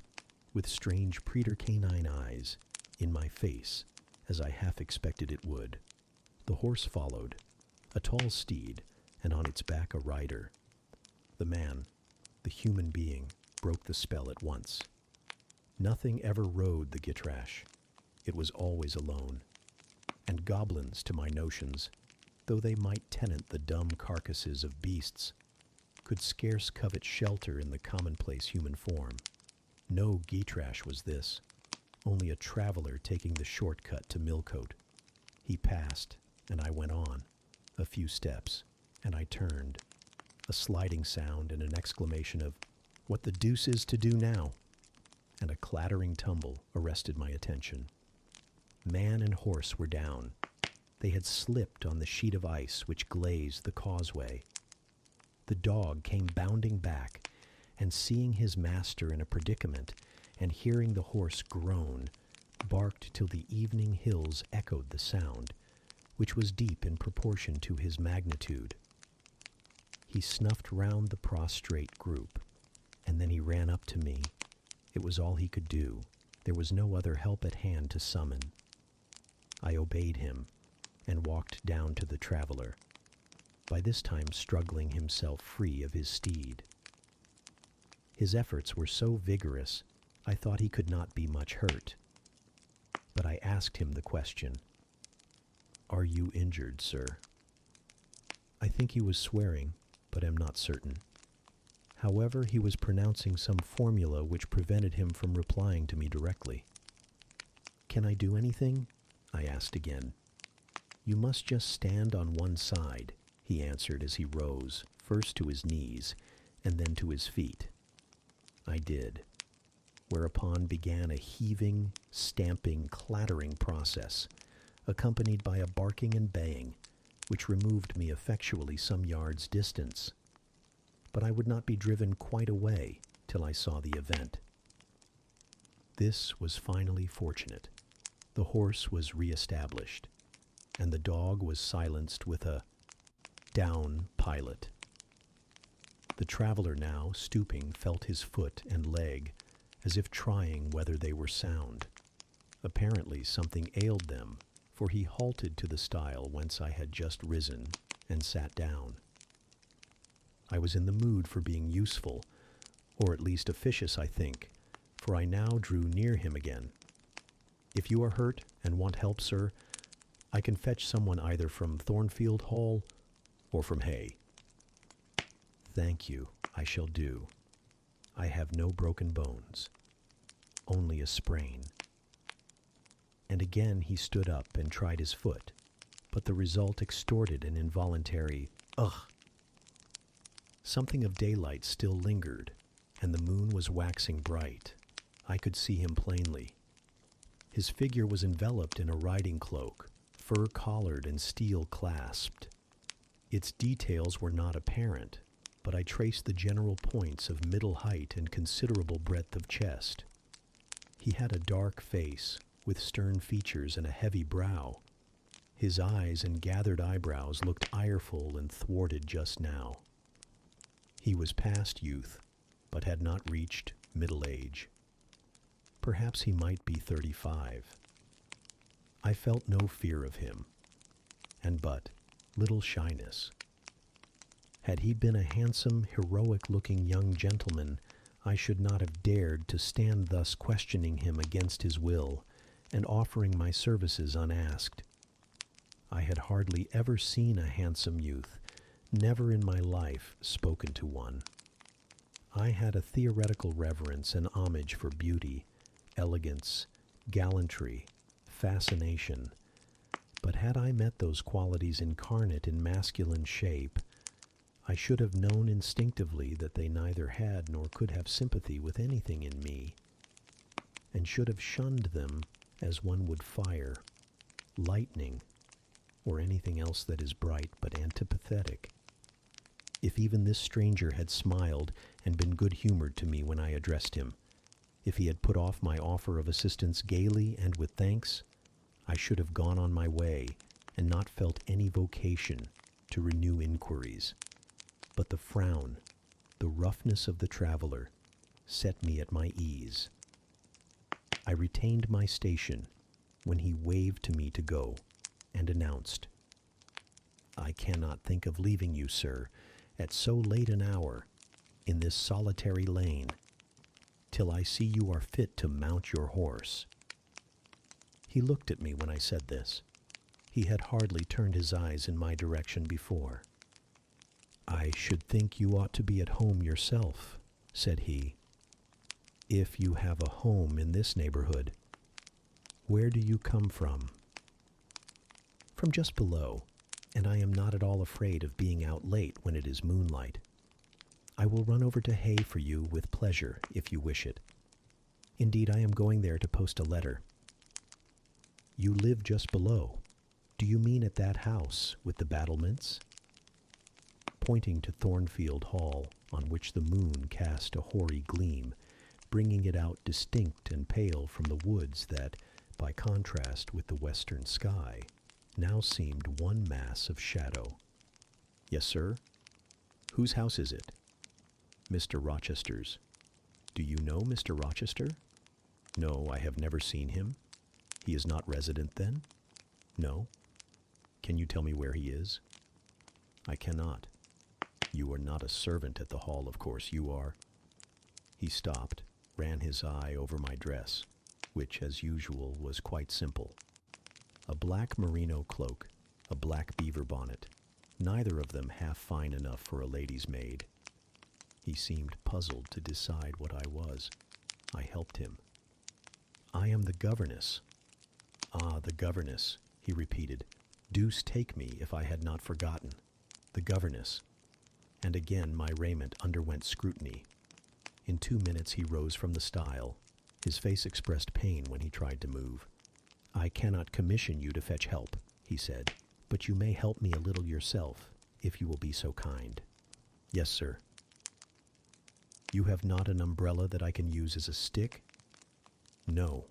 with strange pretercanine eyes, in my face, as I half expected it would. The horse followed, a tall steed, and on its back a rider. The man, the human being, broke the spell at once. Nothing ever rode the gytrash. It was always alone. And goblins, to my notions, though they might tenant the dumb carcasses of beasts, could scarce covet shelter in the commonplace human form. No gytrash was this, only a traveler taking the shortcut to Millcote. He passed, and I went on, a few steps, and I turned. A sliding sound and an exclamation of, "What the deuce is to do now?" and a clattering tumble arrested my attention. Man and horse were down. They had slipped on the sheet of ice which glazed the causeway. The dog came bounding back, and seeing his master in a predicament, and hearing the horse groan, barked till the evening hills echoed the sound, which was deep in proportion to his magnitude. He snuffed round the prostrate group, and then he ran up to me. It was all he could do. There was no other help at hand to summon. I obeyed him, and walked down to the traveler, by this time struggling himself free of his steed. His efforts were so vigorous, I thought he could not be much hurt. But I asked him the question, "Are you injured, sir?" I think he was swearing, but am not certain. However, he was pronouncing some formula which prevented him from replying to me directly. "Can I do anything?" I asked again. "You must just stand on one side," he answered as he rose, first to his knees, and then to his feet. I did, whereupon began a heaving, stamping, clattering process, accompanied by a barking and baying, which removed me effectually some yards' distance. But I would not be driven quite away till I saw the event. This was finally fortunate. The horse was re-established, and the dog was silenced with a "down, pilot." The traveler now, stooping, felt his foot and leg, as if trying whether they were sound. Apparently something ailed them, for he halted to the stile whence I had just risen, and sat down. I was in the mood for being useful, or at least officious, I think, for I now drew near him again. "If you are hurt and want help, sir, I can fetch someone either from Thornfield Hall or from Hay." "Thank you, I shall do. I have no broken bones, only a sprain." And again he stood up and tried his foot, but the result extorted an involuntary "ugh." Something of daylight still lingered, and the moon was waxing bright. I could see him plainly. His figure was enveloped in a riding cloak, fur-collared and steel-clasped. Its details were not apparent, but I traced the general points of middle height and considerable breadth of chest. He had a dark face, with stern features and a heavy brow. His eyes and gathered eyebrows looked ireful and thwarted just now. He was past youth, but had not reached middle age. Perhaps he might be 35. I felt no fear of him, and but little shyness. Had he been a handsome, heroic-looking young gentleman, I should not have dared to stand thus questioning him against his will, and offering my services unasked. I had hardly ever seen a handsome youth, never in my life spoken to one. I had a theoretical reverence and homage for beauty, elegance, gallantry, fascination, but had I met those qualities incarnate in masculine shape, I should have known instinctively that they neither had nor could have sympathy with anything in me, and should have shunned them as one would fire, lightning, or anything else that is bright but antipathetic. If even this stranger had smiled and been good-humored to me when I addressed him, if he had put off my offer of assistance gaily and with thanks, I should have gone on my way and not felt any vocation to renew inquiries. But the frown, the roughness of the traveler, set me at my ease. I retained my station when he waved to me to go, and announced, "I cannot think of leaving you, sir, at so late an hour, in this solitary lane, till I see you are fit to mount your horse." He looked at me when I said this. He had hardly turned his eyes in my direction before. "I should think you ought to be at home yourself," said he, "if you have a home in this neighborhood. Where do you come from?" "From just below, and I am not at all afraid of being out late when it is moonlight. I will run over to Hay for you with pleasure, if you wish it. Indeed, I am going there to post a letter." "You live just below. Do you mean at that house with the battlements?" Pointing to Thornfield Hall, on which the moon cast a hoary gleam, bringing it out distinct and pale from the woods that, by contrast with the western sky, now seemed one mass of shadow. "Yes, sir." "Whose house is it?" "Mr. Rochester's." "Do you know Mr. Rochester?" "No, I have never seen him." "He is not resident, then?" "No." "Can you tell me where he is?" "I cannot." "You are not a servant at the hall, of course. You are—" He stopped, ran his eye over my dress, which, as usual, was quite simple. A black merino cloak, a black beaver bonnet, neither of them half fine enough for a lady's maid. He seemed puzzled to decide what I was. I helped him. "I am the governess." "Ah, the governess," he repeated. "Deuce take me if I had not forgotten. The governess." And again my raiment underwent scrutiny. In 2 minutes he rose from the stile. His face expressed pain when he tried to move. "I cannot commission you to fetch help," he said, "but you may help me a little yourself, if you will be so kind." "Yes, sir." "You have not an umbrella that I can use as a stick?" "No."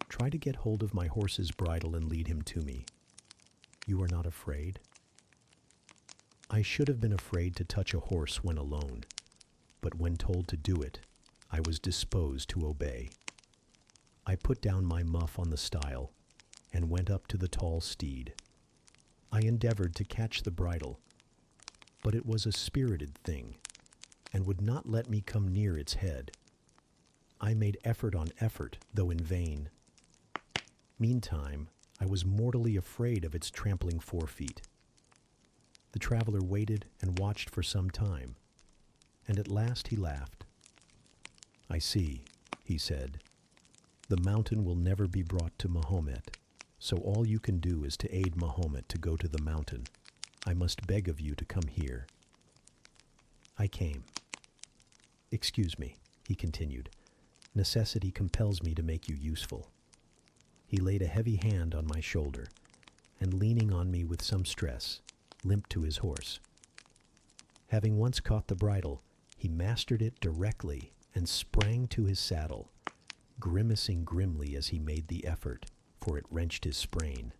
"Try to get hold of my horse's bridle and lead him to me." "You are not afraid?" I should have been afraid to touch a horse when alone, but when told to do it, I was disposed to obey. I put down my muff on the stile and went up to the tall steed. I endeavored to catch the bridle, but it was a spirited thing and would not let me come near its head. I made effort on effort, though in vain. Meantime, I was mortally afraid of its trampling forefeet. The traveler waited and watched for some time, and at last he laughed. "I see," he said. "The mountain will never be brought to Mahomet, so all you can do is to aid Mahomet to go to the mountain. I must beg of you to come here." I came. "Excuse me," he continued. "Necessity compels me to make you useful." He laid a heavy hand on my shoulder, and leaning on me with some stress, limped to his horse. Having once caught the bridle, he mastered it directly and sprang to his saddle, grimacing grimly as he made the effort, for it wrenched his sprain.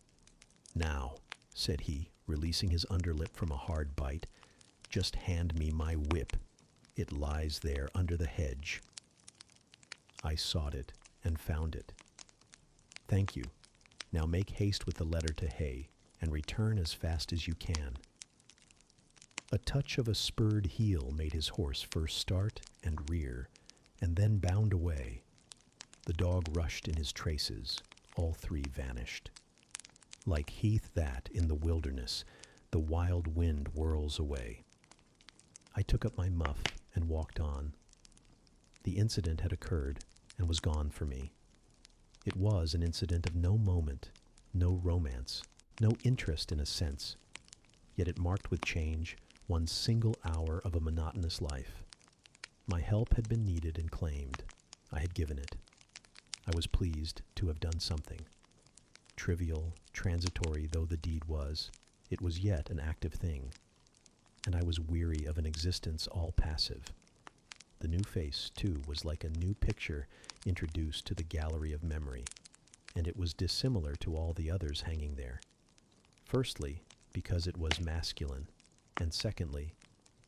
"Now," said he, releasing his underlip from a hard bite, "just hand me my whip. It lies there under the hedge." I sought it and found it. "Thank you. Now make haste with the letter to Hay, and return as fast as you can." A touch of a spurred heel made his horse first start and rear, and then bound away. The dog rushed in his traces. All three vanished. Like heath that, in the wilderness, the wild wind whirls away. I took up my muff and walked on. The incident had occurred and was gone for me. It was an incident of no moment, no romance, no interest in a sense, yet it marked with change one single hour of a monotonous life. My help had been needed and claimed. I had given it. I was pleased to have done something. Trivial, transitory though the deed was, it was yet an active thing, and I was weary of an existence all passive. The new face, too, was like a new picture introduced to the gallery of memory, and it was dissimilar to all the others hanging there. Firstly, because it was masculine, and secondly,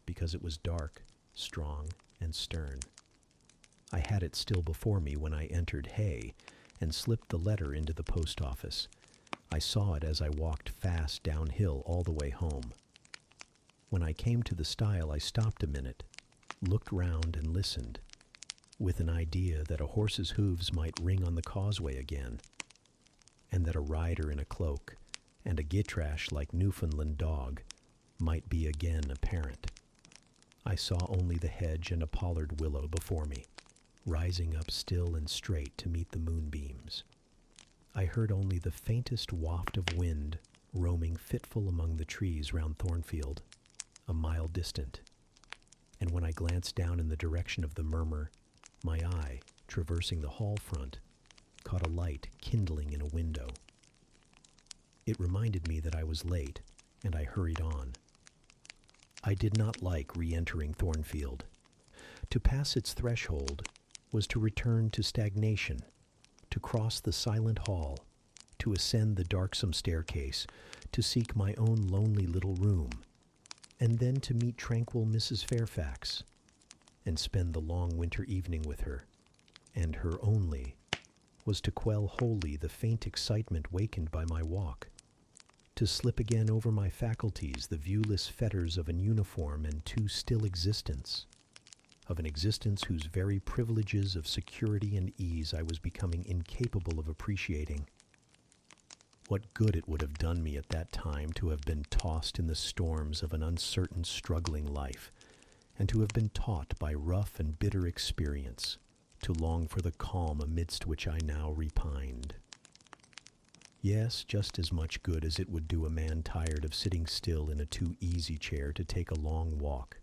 because it was dark, strong, and stern. I had it still before me when I entered Hay and slipped the letter into the post office. I saw it as I walked fast downhill all the way home. When I came to the stile, I stopped a minute, looked round and listened, with an idea that a horse's hooves might ring on the causeway again, and that a rider in a cloak and a gitrash like Newfoundland dog might be again apparent. I saw only the hedge and a pollard willow before me, rising up still and straight to meet the moonbeams. I heard only the faintest waft of wind roaming fitful among the trees round Thornfield, a mile distant, and when I glanced down in the direction of the murmur, my eye, traversing the hall front, caught a light kindling in a window. It reminded me that I was late, and I hurried on. I did not like re-entering Thornfield. To pass its threshold was to return to stagnation, to cross the silent hall, to ascend the darksome staircase, to seek my own lonely little room, and then to meet tranquil Mrs. Fairfax, and spend the long winter evening with her, and her only, was to quell wholly the faint excitement wakened by my walk, to slip again over my faculties the viewless fetters of an uniform and too still existence, of an existence whose very privileges of security and ease I was becoming incapable of appreciating. What good it would have done me at that time to have been tossed in the storms of an uncertain, struggling life, and to have been taught by rough and bitter experience to long for the calm amidst which I now repined. Yes, just as much good as it would do a man tired of sitting still in a too easy chair to take a long walk.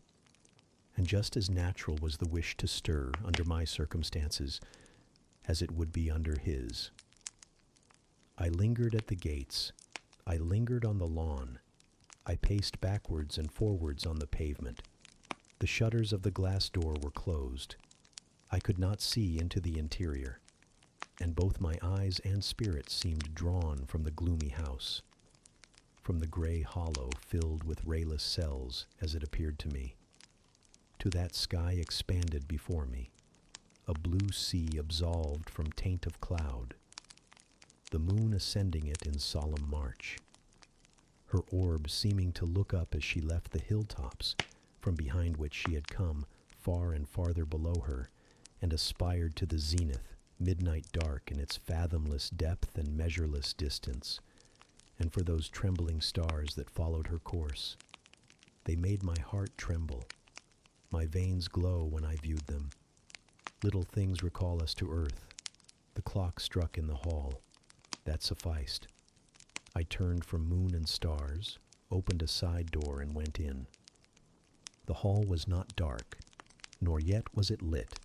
And just as natural was the wish to stir under my circumstances as it would be under his. I lingered at the gates. I lingered on the lawn. I paced backwards and forwards on the pavement. The shutters of the glass door were closed. I could not see into the interior, and both my eyes and spirit seemed drawn from the gloomy house. from the grey hollow filled with rayless cells, as it appeared to me, to that sky expanded before me, a blue sea absolved from taint of cloud, the moon ascending it in solemn march, her orb seeming to look up as she left the hilltops from behind which she had come far and farther below her, and aspired to the zenith, midnight dark in its fathomless depth and measureless distance, and for those trembling stars that followed her course. They made my heart tremble, my veins glow when I viewed them. Little things recall us to earth. The clock struck in the hall. That sufficed. I turned from moon and stars, opened a side door, and went in. The hall was not dark, nor yet was it lit,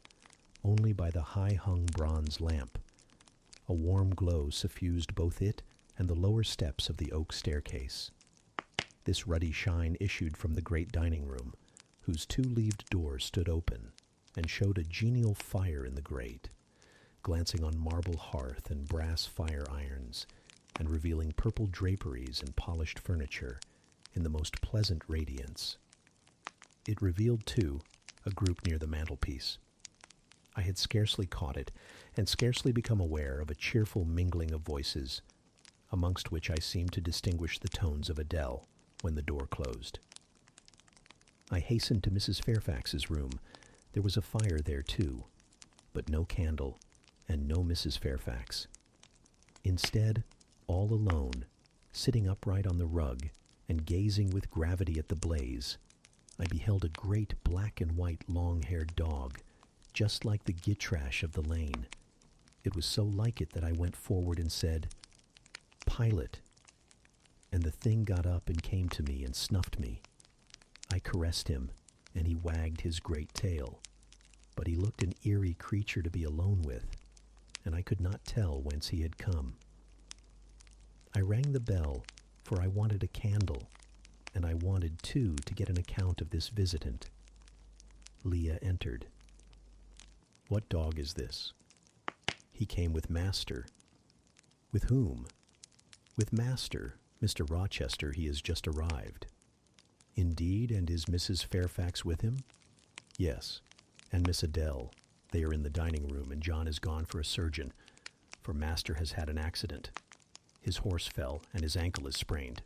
only by the high-hung bronze lamp. A warm glow suffused both it and the lower steps of the oak staircase. This ruddy shine issued from the great dining room, whose two-leaved doors stood open, and showed a genial fire in the grate, glancing on marble hearth and brass fire irons, and revealing purple draperies and polished furniture in the most pleasant radiance. It revealed, too, a group near the mantelpiece. I had scarcely caught it, and scarcely become aware of a cheerful mingling of voices, amongst which I seemed to distinguish the tones of Adele, when the door closed. I hastened to Mrs. Fairfax's room. There was a fire there, too, but no candle, and no Mrs. Fairfax. Instead, all alone, sitting upright on the rug, and gazing with gravity at the blaze, I beheld a great black and white long-haired dog, just like the Gitrash of the lane. It was so like it that I went forward and said, "Pilot," and the thing got up and came to me and snuffed me. I caressed him, and he wagged his great tail, but he looked an eerie creature to be alone with, and I could not tell whence he had come. I rang the bell, for I wanted a candle, and I wanted, too, to get an account of this visitant. Leah entered. "What dog is this?" "He came with master." "With whom?" "With master, Mr. Rochester. He has just arrived." "Indeed, and is Mrs. Fairfax with him?" "Yes, and Miss Adele. They are in the dining room, and John is gone for a surgeon, for master has had an accident. His horse fell, and his ankle is sprained."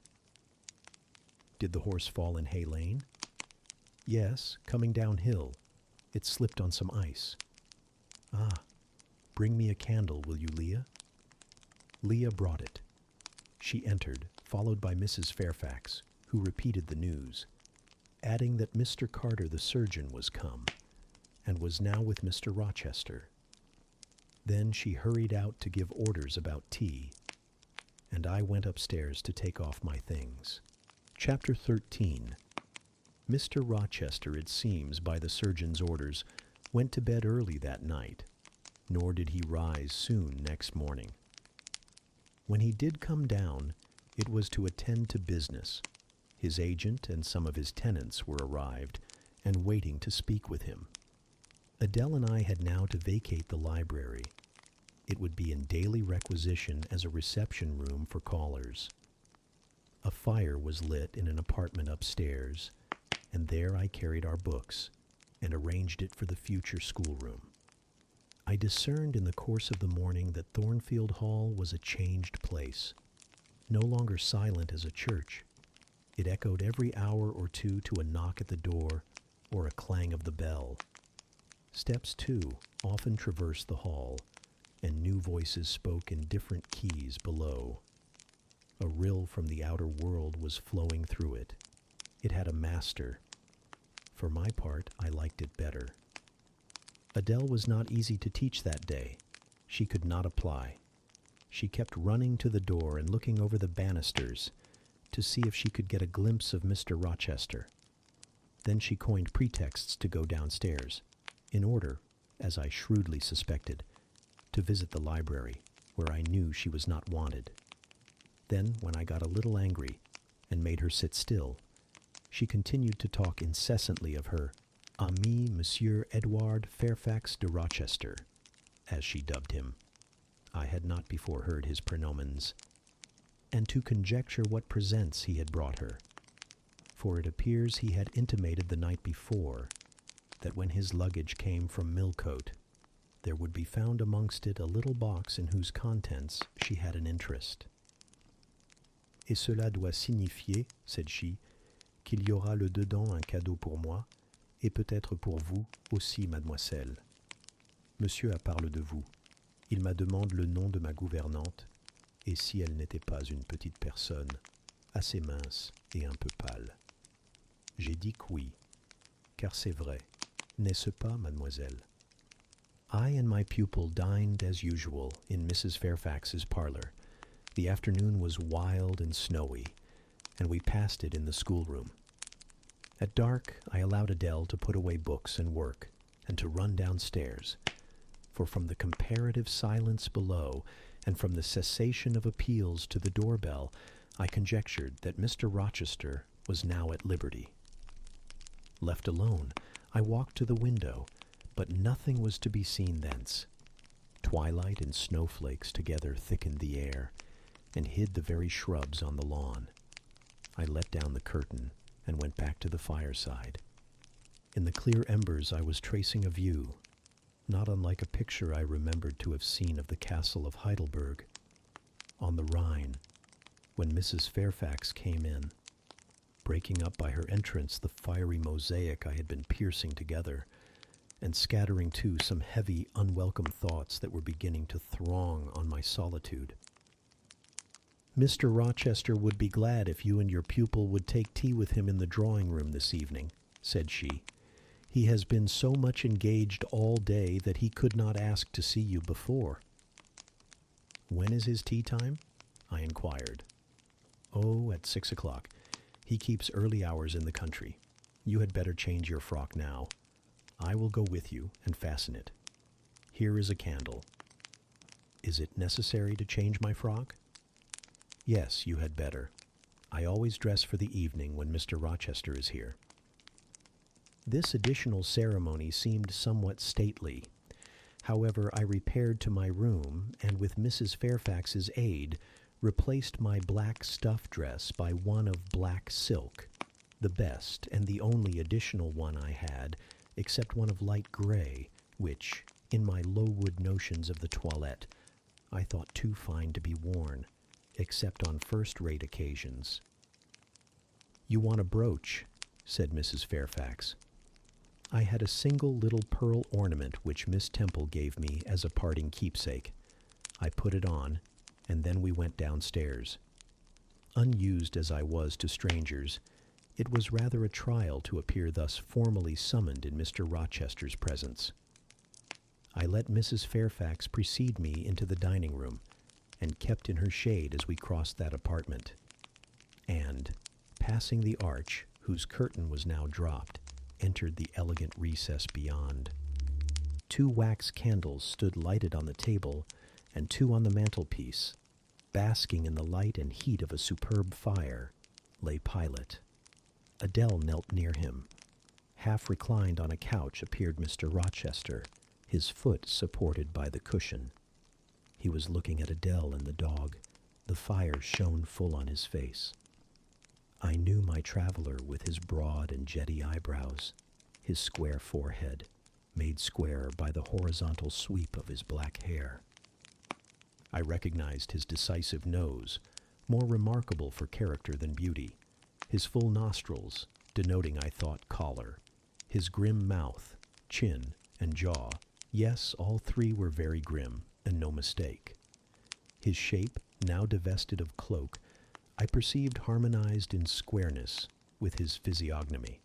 "Did the horse fall in Hay Lane?" "Yes, coming downhill. It slipped on some ice." "Ah, bring me a candle, will you, Leah?" Leah brought it. She entered, followed by Mrs. Fairfax, who repeated the news, adding that Mr. Carter the surgeon was come, and was now with Mr. Rochester. Then she hurried out to give orders about tea, and I went upstairs to take off my things. Chapter 13. Mr. Rochester, it seems, by the surgeon's orders, went to bed early that night, nor did he rise soon next morning. When he did come down, it was to attend to business. His agent and some of his tenants were arrived, and waiting to speak with him. Adele and I had now to vacate the library. It would be in daily requisition as a reception room for callers. A fire was lit in an apartment upstairs, and there I carried our books, and arranged it for the future schoolroom. I discerned in the course of the morning that Thornfield Hall was a changed place, no longer silent as a church. It echoed every hour or two to a knock at the door or a clang of the bell. Steps, too, often traversed the hall, and new voices spoke in different keys below. A rill from the outer world was flowing through it. It had a master. For my part, I liked it better. Adele was not easy to teach that day. She could not apply. She kept running to the door and looking over the banisters to see if she could get a glimpse of Mr. Rochester. Then she coined pretexts to go downstairs, in order, as I shrewdly suspected, to visit the library, where I knew she was not wanted. Then, when I got a little angry and made her sit still, she continued to talk incessantly of her ami Monsieur Edward Fairfax de Rochester, as she dubbed him. I had not before heard his pronomens. and to conjecture what presents he had brought her. For it appears he had intimated the night before that when his luggage came from Millcote, there would be found amongst it a little box in whose contents she had an interest. Et cela doit signifier, said she, qu'il y aura le dedans un cadeau pour moi, et peut-être pour vous aussi, mademoiselle. Monsieur a parlé de vous. Il m'a demandé le nom de ma gouvernante, et si elle n'était pas une petite personne, assez mince et un peu pâle. J'ai dit que oui, car c'est vrai, n'est-ce pas, mademoiselle? I and my pupil dined as usual in Mrs. Fairfax's parlor. The afternoon was wild and snowy, and we passed it in the schoolroom. At dark, I allowed Adele to put away books and work, and to run downstairs, for from the comparative silence below, and from the cessation of appeals to the doorbell, I conjectured that Mr. Rochester was now at liberty. Left alone, I walked to the window, but nothing was to be seen thence. Twilight and snowflakes together thickened the air, and hid the very shrubs on the lawn. I let down the curtain, and went back to the fireside. In the clear embers I was tracing a view, not unlike a picture I remembered to have seen of the castle of Heidelberg, on the Rhine, when Mrs. Fairfax came in, breaking up by her entrance the fiery mosaic I had been piercing together, and scattering too some heavy, unwelcome thoughts that were beginning to throng on my solitude. Mr. Rochester would be glad if you and your pupil would take tea with him in the drawing-room this evening, said she. He has been so much engaged all day that he could not ask to see you before. When is his tea time? I inquired. Oh, at 6 o'clock. He keeps early hours in the country. You had better change your frock now. I will go with you and fasten it. Here is a candle. Is it necessary to change my frock? Yes, you had better. I always dress for the evening when Mr. Rochester is here. This additional ceremony seemed somewhat stately. However, I repaired to my room, and with Mrs. Fairfax's aid, replaced my black stuff dress by one of black silk, the best and the only additional one I had, except one of light gray, which, in my Lowood notions of the toilette, I thought too fine to be worn, except on first-rate occasions. You want a brooch, said Mrs. Fairfax. I had a single little pearl ornament which Miss Temple gave me as a parting keepsake. I put it on, and then we went downstairs. Unused as I was to strangers, it was rather a trial to appear thus formally summoned in Mr. Rochester's presence. I let Mrs. Fairfax precede me into the dining-room, and kept in her shade as we crossed that apartment, and, passing the arch, whose curtain was now dropped, entered the elegant recess beyond. 2 wax candles stood lighted on the table, and 2 on the mantelpiece. Basking in the light and heat of a superb fire lay Pilot. Adele knelt near him. Half reclined on a couch appeared Mr. Rochester, his foot supported by the cushion. He was looking at Adele and the dog. The fire shone full on his face. I knew my traveler with his broad and jetty eyebrows, his square forehead, made square by the horizontal sweep of his black hair. I recognized his decisive nose, more remarkable for character than beauty, his full nostrils, denoting, I thought, choler, his grim mouth, chin, and jaw. Yes, all 3 were very grim, and no mistake. His shape, now divested of cloak, I perceived harmonized in squareness with his physiognomy.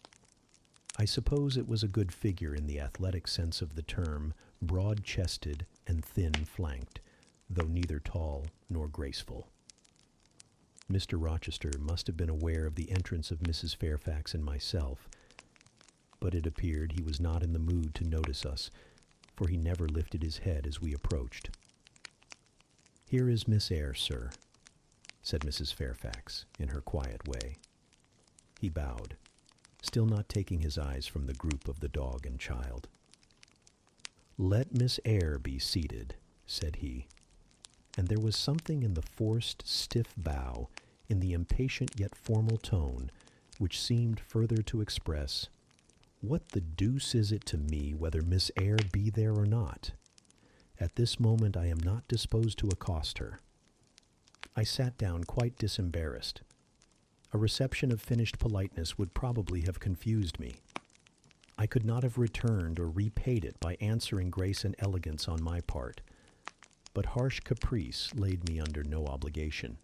I suppose it was a good figure in the athletic sense of the term, broad-chested and thin-flanked, though neither tall nor graceful. Mr. Rochester must have been aware of the entrance of Mrs. Fairfax and myself, but it appeared he was not in the mood to notice us, for he never lifted his head as we approached. "Here is Miss Eyre, sir," said Mrs. Fairfax in her quiet way. He bowed, still not taking his eyes from the group of the dog and child. "Let Miss Eyre be seated," said he. and there was something in the forced, stiff bow, in the impatient yet formal tone, which seemed further to express, "What the deuce is it to me whether Miss Eyre be there or not? At this moment I am not disposed to accost her." I sat down quite disembarrassed. A reception of finished politeness would probably have confused me. I could not have returned or repaid it by answering grace and elegance on my part, but harsh caprice laid me under no obligation.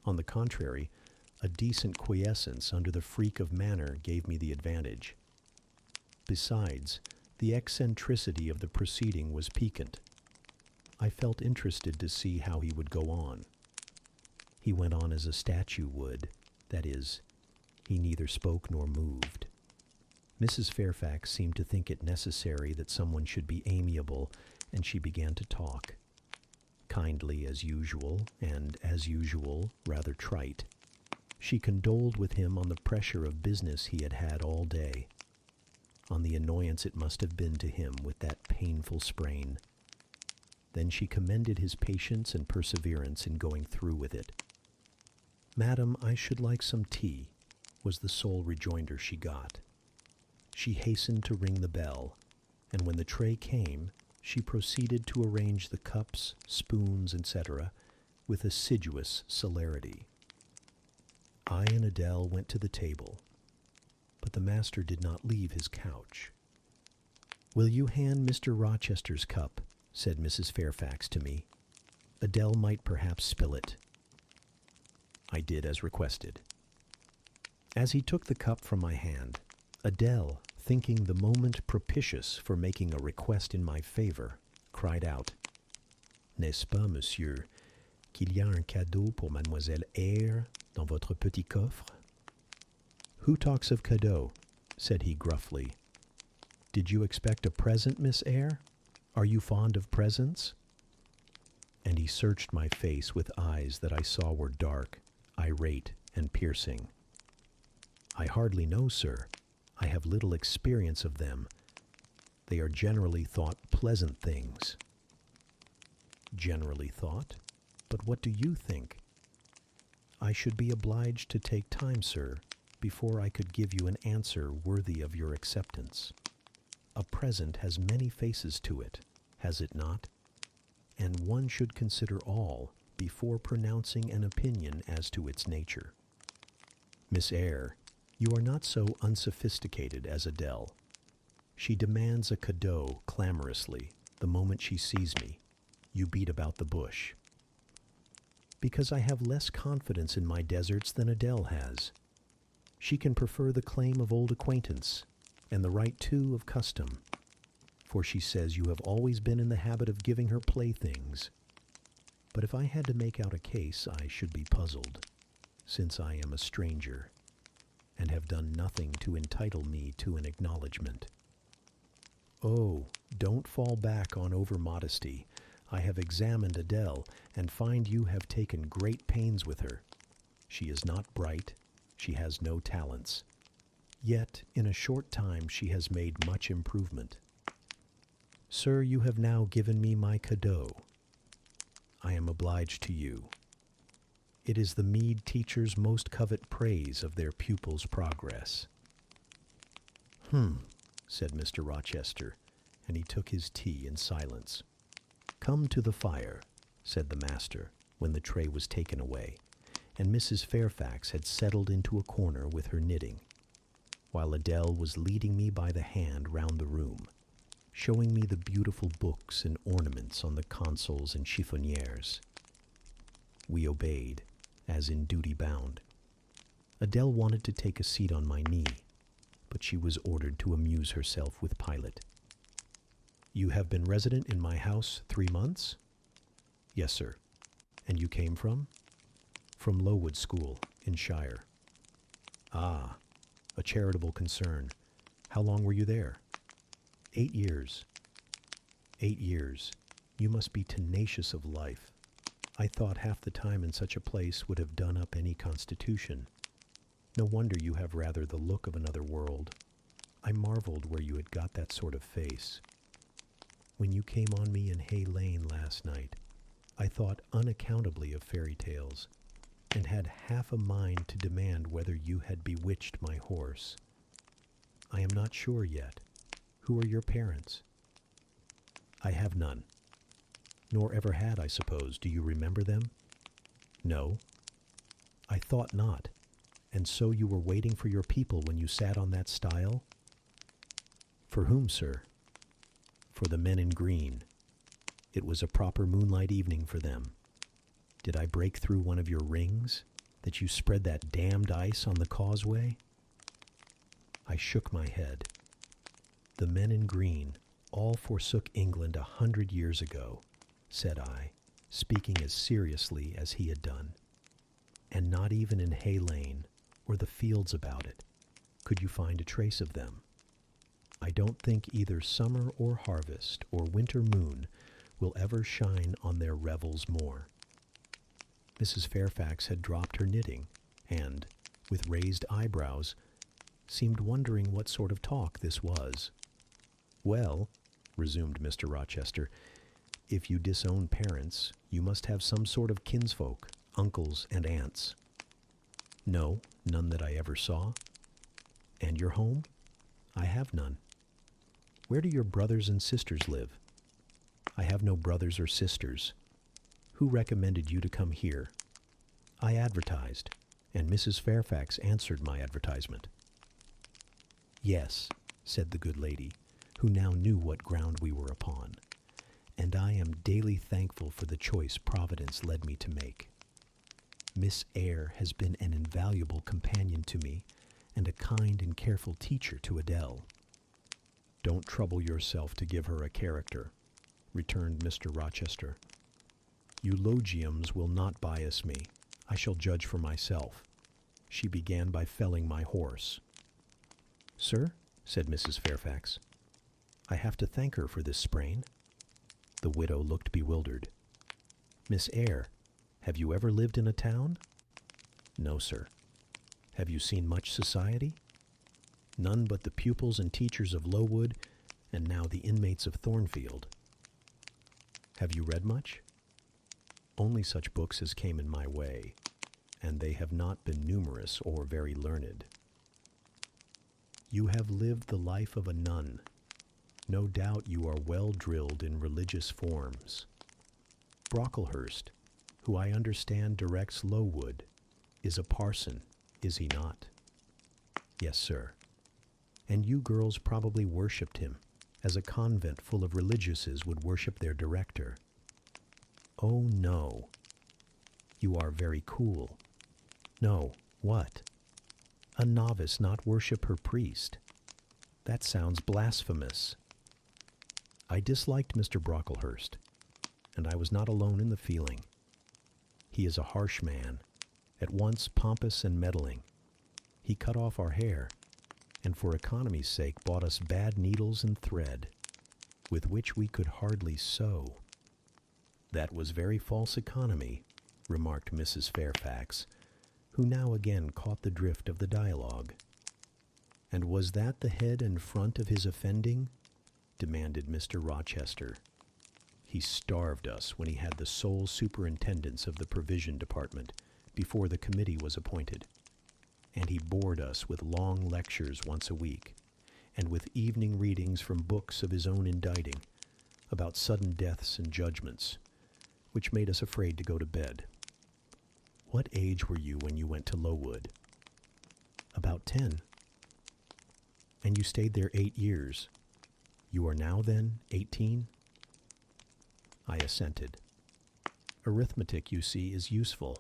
On the contrary, a decent quiescence under the freak of manner gave me the advantage. Besides, the eccentricity of the proceeding was piquant. I felt interested to see how he would go on. He went on as a statue would, that is, he neither spoke nor moved. Mrs. Fairfax seemed to think it necessary that someone should be amiable, and she began to talk. Kindly as usual, and as usual, rather trite. She condoled with him on the pressure of business he had had all day, on the annoyance it must have been to him with that painful sprain. Then she commended his patience and perseverance in going through with it. "Madam, I should like some tea," was the sole rejoinder she got. She hastened to ring the bell, and when the tray came, she proceeded to arrange the cups, spoons, etc., with assiduous celerity. I and Adele went to the table, but the master did not leave his couch. "Will you hand Mr. Rochester's cup?" said Mrs. Fairfax to me. "Adele might perhaps spill it." I did as requested. As he took the cup from my hand, Adele, thinking the moment propitious for making a request in my favor, cried out, "N'est-ce pas, monsieur, qu'il y a un cadeau pour Mademoiselle Eyre dans votre petit coffre?" "Who talks of cadeau?" said he gruffly. "Did you expect a present, Miss Eyre? Are you fond of presents?" And he searched my face with eyes that I saw were dark, irate, and piercing. "I hardly know, sir. I have little experience of them. They are generally thought pleasant things." "Generally thought? But what do you think?" "I should be obliged to take time, sir, before I could give you an answer worthy of your acceptance. A present has many faces to it, has it not? And one should consider all before pronouncing an opinion as to its nature. Miss Eyre, you are not so unsophisticated as Adele. She demands a cadeau clamorously the moment she sees me. You beat about the bush." "Because I have less confidence in my deserts than Adele has. She can prefer the claim of old acquaintance, and the right, too, of custom, for she says you have always been in the habit of giving her playthings. But if I had to make out a case, I should be puzzled, since I am a stranger, and have done nothing to entitle me to an acknowledgment." "Oh, don't fall back on over-modesty. I have examined Adele, and find you have taken great pains with her. She is not bright, she has no talents. Yet, in a short time, she has made much improvement. Sir, you have now given me my cadeau. I am obliged to you. It is the meed teachers most covet praise of their pupils' progress." Said Mr. Rochester, and he took his tea in silence. "Come to the fire," said the master, when the tray was taken away, and Mrs. Fairfax had settled into a corner with her knitting, while Adele was leading me by the hand round the room, showing me the beautiful books and ornaments on the consoles and chiffonières. We obeyed, as in duty bound. Adele wanted to take a seat on my knee, but she was ordered to amuse herself with Pilate. "You have been resident in my house 3 months?" "Yes, sir." "And you came from?" "From Lowood School, in Shire." "Ah, a charitable concern. How long were you there?" 8 years. 8 years. You must be tenacious of life. I thought half the time in such a place would have done up any constitution. No wonder you have rather the look of another world. I marveled where you had got that sort of face. When you came on me in Hay Lane last night, I thought unaccountably of fairy tales, and had half a mind to demand whether you had bewitched my horse. I am not sure yet. Who are your parents? I have none. Nor ever had, I suppose. Do you remember them? No. I thought not. And so you were waiting for your people when you sat on that stile? For whom, sir? For the men in green. It was a proper moonlight evening for them. Did I break through one of your rings, that you spread that damned ice on the causeway? I shook my head. The men in green all forsook England 100 years ago, said I, speaking as seriously as he had done. And not even in Hay Lane, or the fields about it, could you find a trace of them. I don't think either summer or harvest or winter moon will ever shine on their revels more. Mrs. Fairfax had dropped her knitting, and, with raised eyebrows, seemed wondering what sort of talk this was. Well, resumed Mr. Rochester, if you disown parents, you must have some sort of kinsfolk, uncles and aunts. No, none that I ever saw. And your home? I have none. Where do your brothers and sisters live? I have no brothers or sisters. Who recommended you to come here? I advertised, and Mrs. Fairfax answered my advertisement. Yes, said the good lady, who now knew what ground we were upon, and I am daily thankful for the choice Providence led me to make. Miss Eyre has been an invaluable companion to me, and a kind and careful teacher to Adele. Don't trouble yourself to give her a character, returned Mr. Rochester. Eulogiums will not bias me. I shall judge for myself. She began by felling my horse. Sir, said Mrs. Fairfax, I have to thank her for this sprain. The widow looked bewildered. Miss Eyre, have you ever lived in a town? No, sir. Have you seen much society? None but the pupils and teachers of Lowood, and now the inmates of Thornfield. Have you read much? Only such books as came in my way, and they have not been numerous or very learned. You have lived the life of a nun. No doubt you are well drilled in religious forms. Brocklehurst, who I understand directs Lowood, is a parson, is he not? Yes, sir. And you girls probably worshipped him, as a convent full of religiouses would worship their director. Oh, no. You are very cool. No, what? A novice not worship her priest? That sounds blasphemous. I disliked Mr. Brocklehurst, and I was not alone in the feeling. He is a harsh man, at once pompous and meddling. He cut off our hair, and for economy's sake bought us bad needles and thread, with which we could hardly sew. That was very false economy, remarked Mrs. Fairfax, who now again caught the drift of the dialogue. And was that the head and front of his offending? Demanded Mr. Rochester. He starved us when he had the sole superintendence of the provision department before the committee was appointed, and he bored us with long lectures once a week, and with evening readings from books of his own inditing, about sudden deaths and judgments, which made us afraid to go to bed. What age were you when you went to Lowood? About 10. And you stayed there 8 years. You are now, then, 18? I assented. Arithmetic, you see, is useful.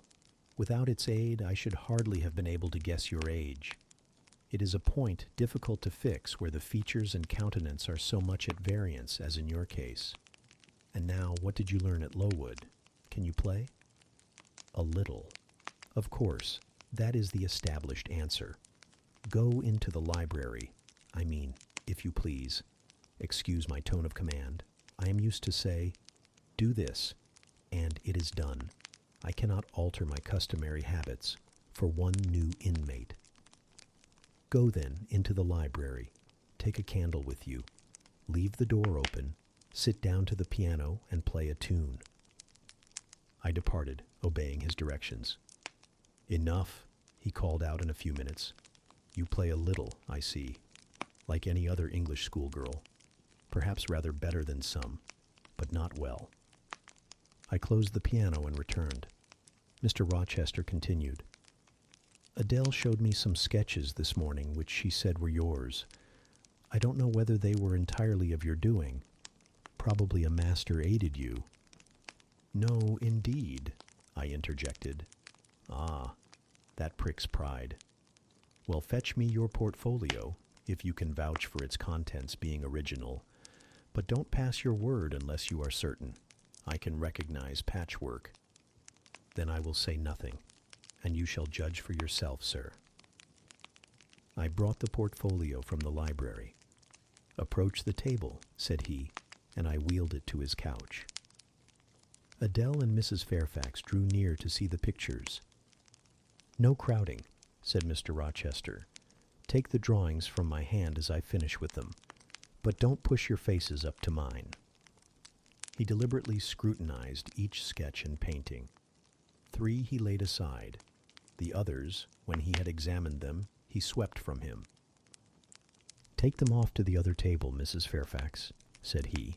Without its aid, I should hardly have been able to guess your age. It is a point difficult to fix where the features and countenance are so much at variance as in your case. And now, what did you learn at Lowood? Can you play? A little. Of course, that is the established answer. Go into the library. I mean, if you please. Excuse my tone of command. I am used to say, do this, and it is done. I cannot alter my customary habits for one new inmate. Go then into the library. Take a candle with you. Leave the door open. Sit down to the piano and play a tune. I departed, obeying his directions. "Enough," he called out in a few minutes. "You play a little, I see, like any other English schoolgirl, perhaps rather better than some, but not well." I closed the piano and returned. Mr. Rochester continued. "Adele showed me some sketches this morning which she said were yours. I don't know whether they were entirely of your doing. Probably a master aided you." "No, indeed," I interjected. "Ah, that pricks pride. Well, fetch me your portfolio, if you can vouch for its contents being original. But don't pass your word unless you are certain. I can recognize patchwork." "Then I will say nothing, and you shall judge for yourself, sir." I brought the portfolio from the library. "Approach the table," said he, and I wheeled it to his couch. Adele and Mrs. Fairfax drew near to see the pictures. "No crowding," said Mr. Rochester. "Take the drawings from my hand as I finish with them, but don't push your faces up to mine." He deliberately scrutinized each sketch and painting. 3 he laid aside. The others, when he had examined them, he swept from him. "Take them off to the other table, Mrs. Fairfax," said he,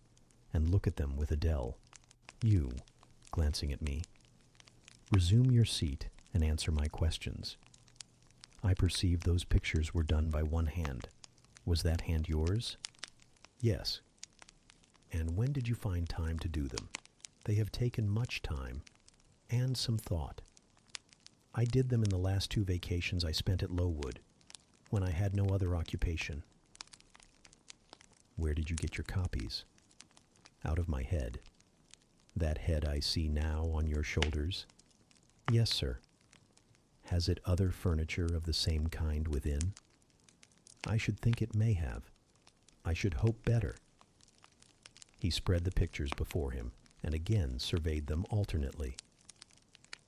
"and look at them with Adele. You," glancing at me, "resume your seat and answer my questions. I perceive those pictures were done by one hand. Was that hand yours?" "Yes." "And when did you find time to do them?" "They have taken much time, and some thought. I did them in the last 2 vacations I spent at Lowood, when I had no other occupation." "Where did you get your copies?" "Out of my head." "That head I see now on your shoulders?" "Yes, sir." "Has it other furniture of the same kind within?" "I should think it may have. I should hope better." He spread the pictures before him, and again surveyed them alternately.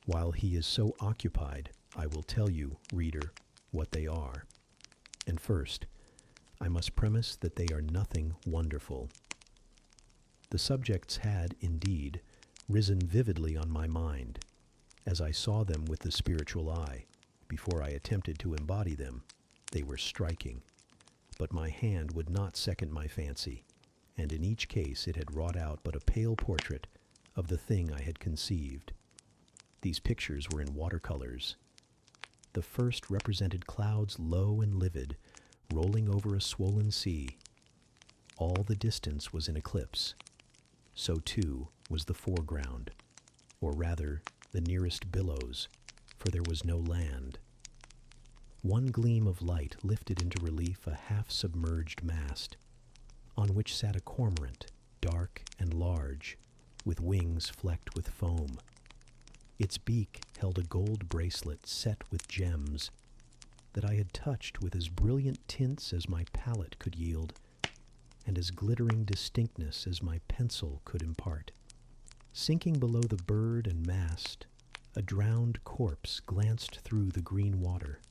While he is so occupied, I will tell you, reader, what they are. And first, I must premise that they are nothing wonderful. The subjects had, indeed, risen vividly on my mind, as I saw them with the spiritual eye. Before I attempted to embody them, they were striking. But my hand would not second my fancy, and in each case it had wrought out but a pale portrait of the thing I had conceived. These pictures were in watercolors. The first represented clouds low and livid, rolling over a swollen sea. All the distance was in eclipse. So, too, was the foreground, or rather, the nearest billows, for there was no land. One gleam of light lifted into relief a half-submerged mast, on which sat a cormorant, dark and large, with wings flecked with foam. Its beak held a gold bracelet set with gems that I had touched with as brilliant tints as my palette could yield, and as glittering distinctness as my pencil could impart. Sinking below the bird and mast, a drowned corpse glanced through the green water.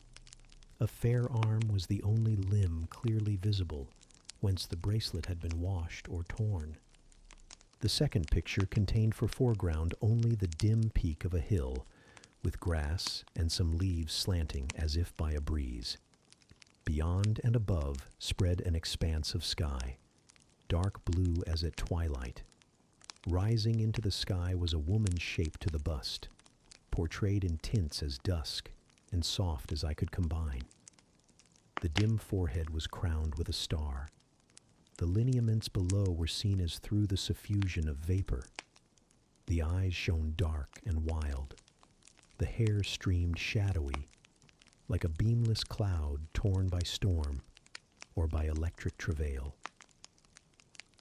A fair arm was the only limb clearly visible, whence the bracelet had been washed or torn. The second picture contained for foreground only the dim peak of a hill, with grass and some leaves slanting as if by a breeze. Beyond and above spread an expanse of sky, dark blue as at twilight. Rising into the sky was a woman's shape to the bust, portrayed in tints as dusk and soft as I could combine. The dim forehead was crowned with a star. The lineaments below were seen as through the suffusion of vapor. The eyes shone dark and wild. The hair streamed shadowy, like a beamless cloud torn by storm or by electric travail.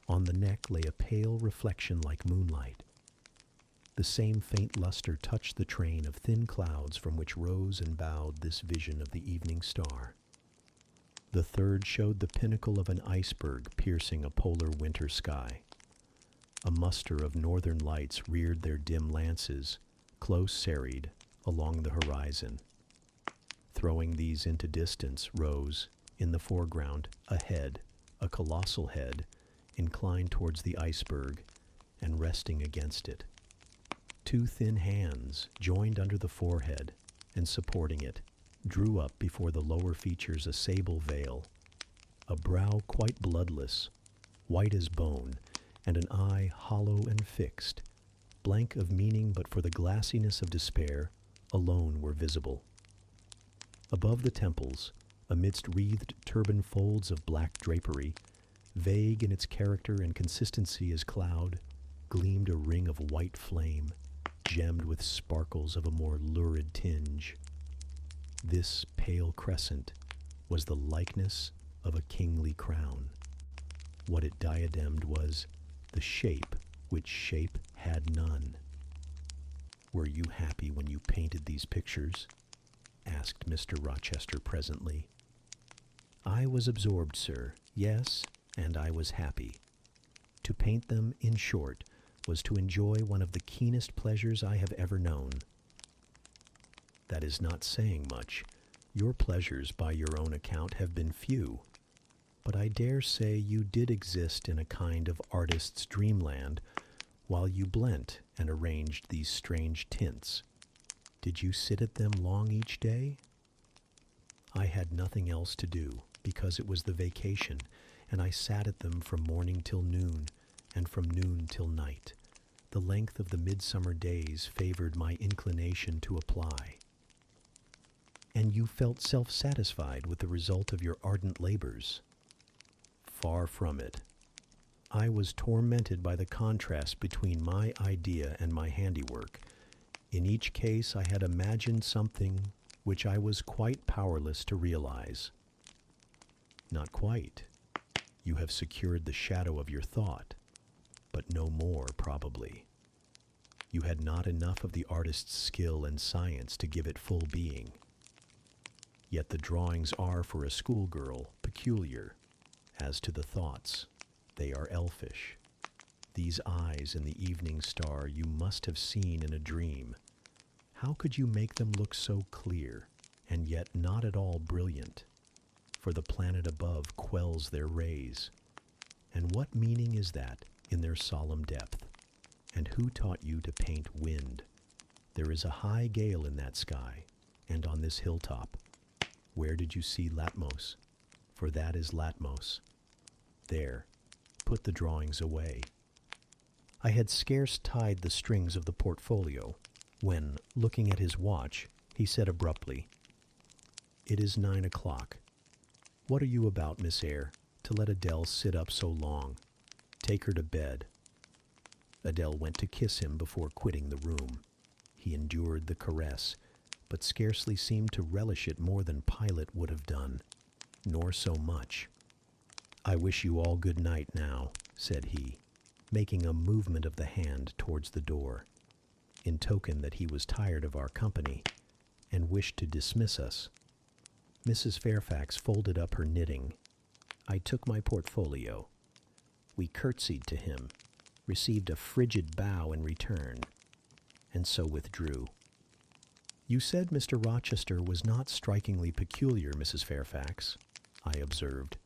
On the neck lay a pale reflection like moonlight. The same faint luster touched the train of thin clouds from which rose and bowed this vision of the evening star. The third showed the pinnacle of an iceberg piercing a polar winter sky. A muster of northern lights reared their dim lances, close serried, along the horizon. Throwing these into distance rose, in the foreground, a head, a colossal head, inclined towards the iceberg and resting against it. Two thin hands, joined under the forehead and supporting it, drew up before the lower features a sable veil, a brow quite bloodless, white as bone, and an eye hollow and fixed, blank of meaning but for the glassiness of despair, alone were visible. Above the temples, amidst wreathed turban folds of black drapery, vague in its character and consistency as cloud, gleamed a ring of white flame, gemmed with sparkles of a more lurid tinge. This pale crescent was the likeness of a kingly crown. What it diademed was the shape which shape had none. "Were you happy when you painted these pictures?" asked Mr. Rochester presently. "I was absorbed, sir. Yes, and I was happy. To paint them, in short, was to enjoy one of the keenest pleasures I have ever known." "That is not saying much. Your pleasures, by your own account, have been few. But I dare say you did exist in a kind of artist's dreamland while you blent and arranged these strange tints. Did you sit at them long each day?" "I had nothing else to do, because it was the vacation, and I sat at them from morning till noon, and from noon till night. The length of the midsummer days favored my inclination to apply." "And you felt self-satisfied with the result of your ardent labors?" "Far from it. I was tormented by the contrast between my idea and my handiwork. In each case I had imagined something which I was quite powerless to realize." "Not quite. You have secured the shadow of your thought, but no more, probably. You had not enough of the artist's skill and science to give it full being. Yet the drawings are, for a schoolgirl, peculiar. As to the thoughts, they are elfish. These eyes in the evening star you must have seen in a dream. How could you make them look so clear, and yet not at all brilliant? For the planet above quells their rays. And what meaning is that in their solemn depth? And who taught you to paint wind? There is a high gale in that sky, and on this hilltop. Where did you see Latmos? For that is Latmos. There, put the drawings away." I had scarce tied the strings of the portfolio when, looking at his watch, he said abruptly, "It is 9 o'clock. What are you about, Miss Eyre, to let Adele sit up so long? Take her to bed." Adele went to kiss him before quitting the room. He endured the caress, but scarcely seemed to relish it more than Pilate would have done, nor so much. "I wish you all good night now," said he, making a movement of the hand towards the door, in token that he was tired of our company, and wished to dismiss us. Mrs. Fairfax folded up her knitting. I took my portfolio. We curtsied to him, received a frigid bow in return, and so withdrew. "You said Mr. Rochester was not strikingly peculiar, Mrs. Fairfax," I observed,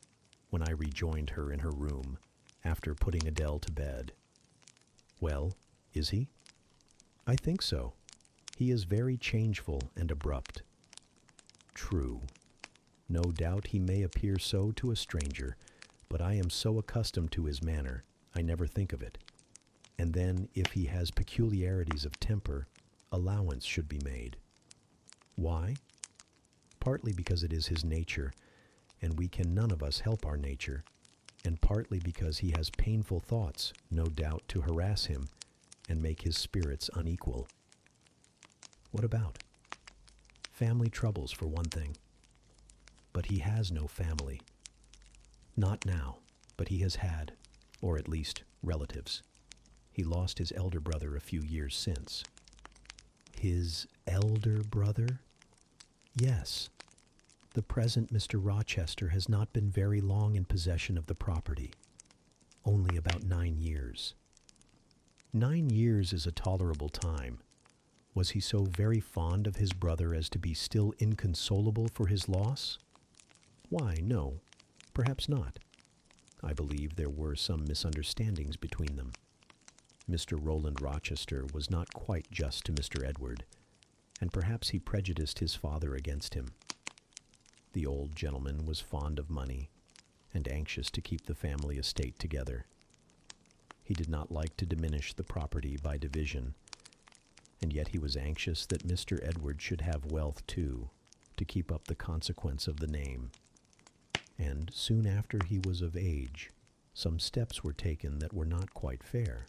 when I rejoined her in her room, after putting Adele to bed. "Well, is he?" "I think so. He is very changeful and abrupt." "True. No doubt he may appear so to a stranger, but I am so accustomed to his manner, I never think of it. And then, if he has peculiarities of temper, allowance should be made." "Why?" "Partly because it is his nature, and we can none of us help our nature, and partly because he has painful thoughts, no doubt, to harass him and make his spirits unequal." "What about?" "Family troubles, for one thing." "But he has no family." "Not now, but he has had, or at least relatives. He lost his elder brother a few years since." "His elder brother?" "Yes. The present Mr. Rochester has not been very long in possession of the property. Only about 9 years. 9 years is a tolerable time. Was he so very fond of his brother as to be still inconsolable for his loss? Why, no, perhaps not. I believe there were some misunderstandings between them." Mr. Roland Rochester was not quite just to Mr. Edward, and perhaps he prejudiced his father against him. The old gentleman was fond of money and anxious to keep the family estate together. He did not like to diminish the property by division, and yet he was anxious that Mr. Edward should have wealth too, to keep up the consequence of the name. And soon after he was of age, some steps were taken that were not quite fair,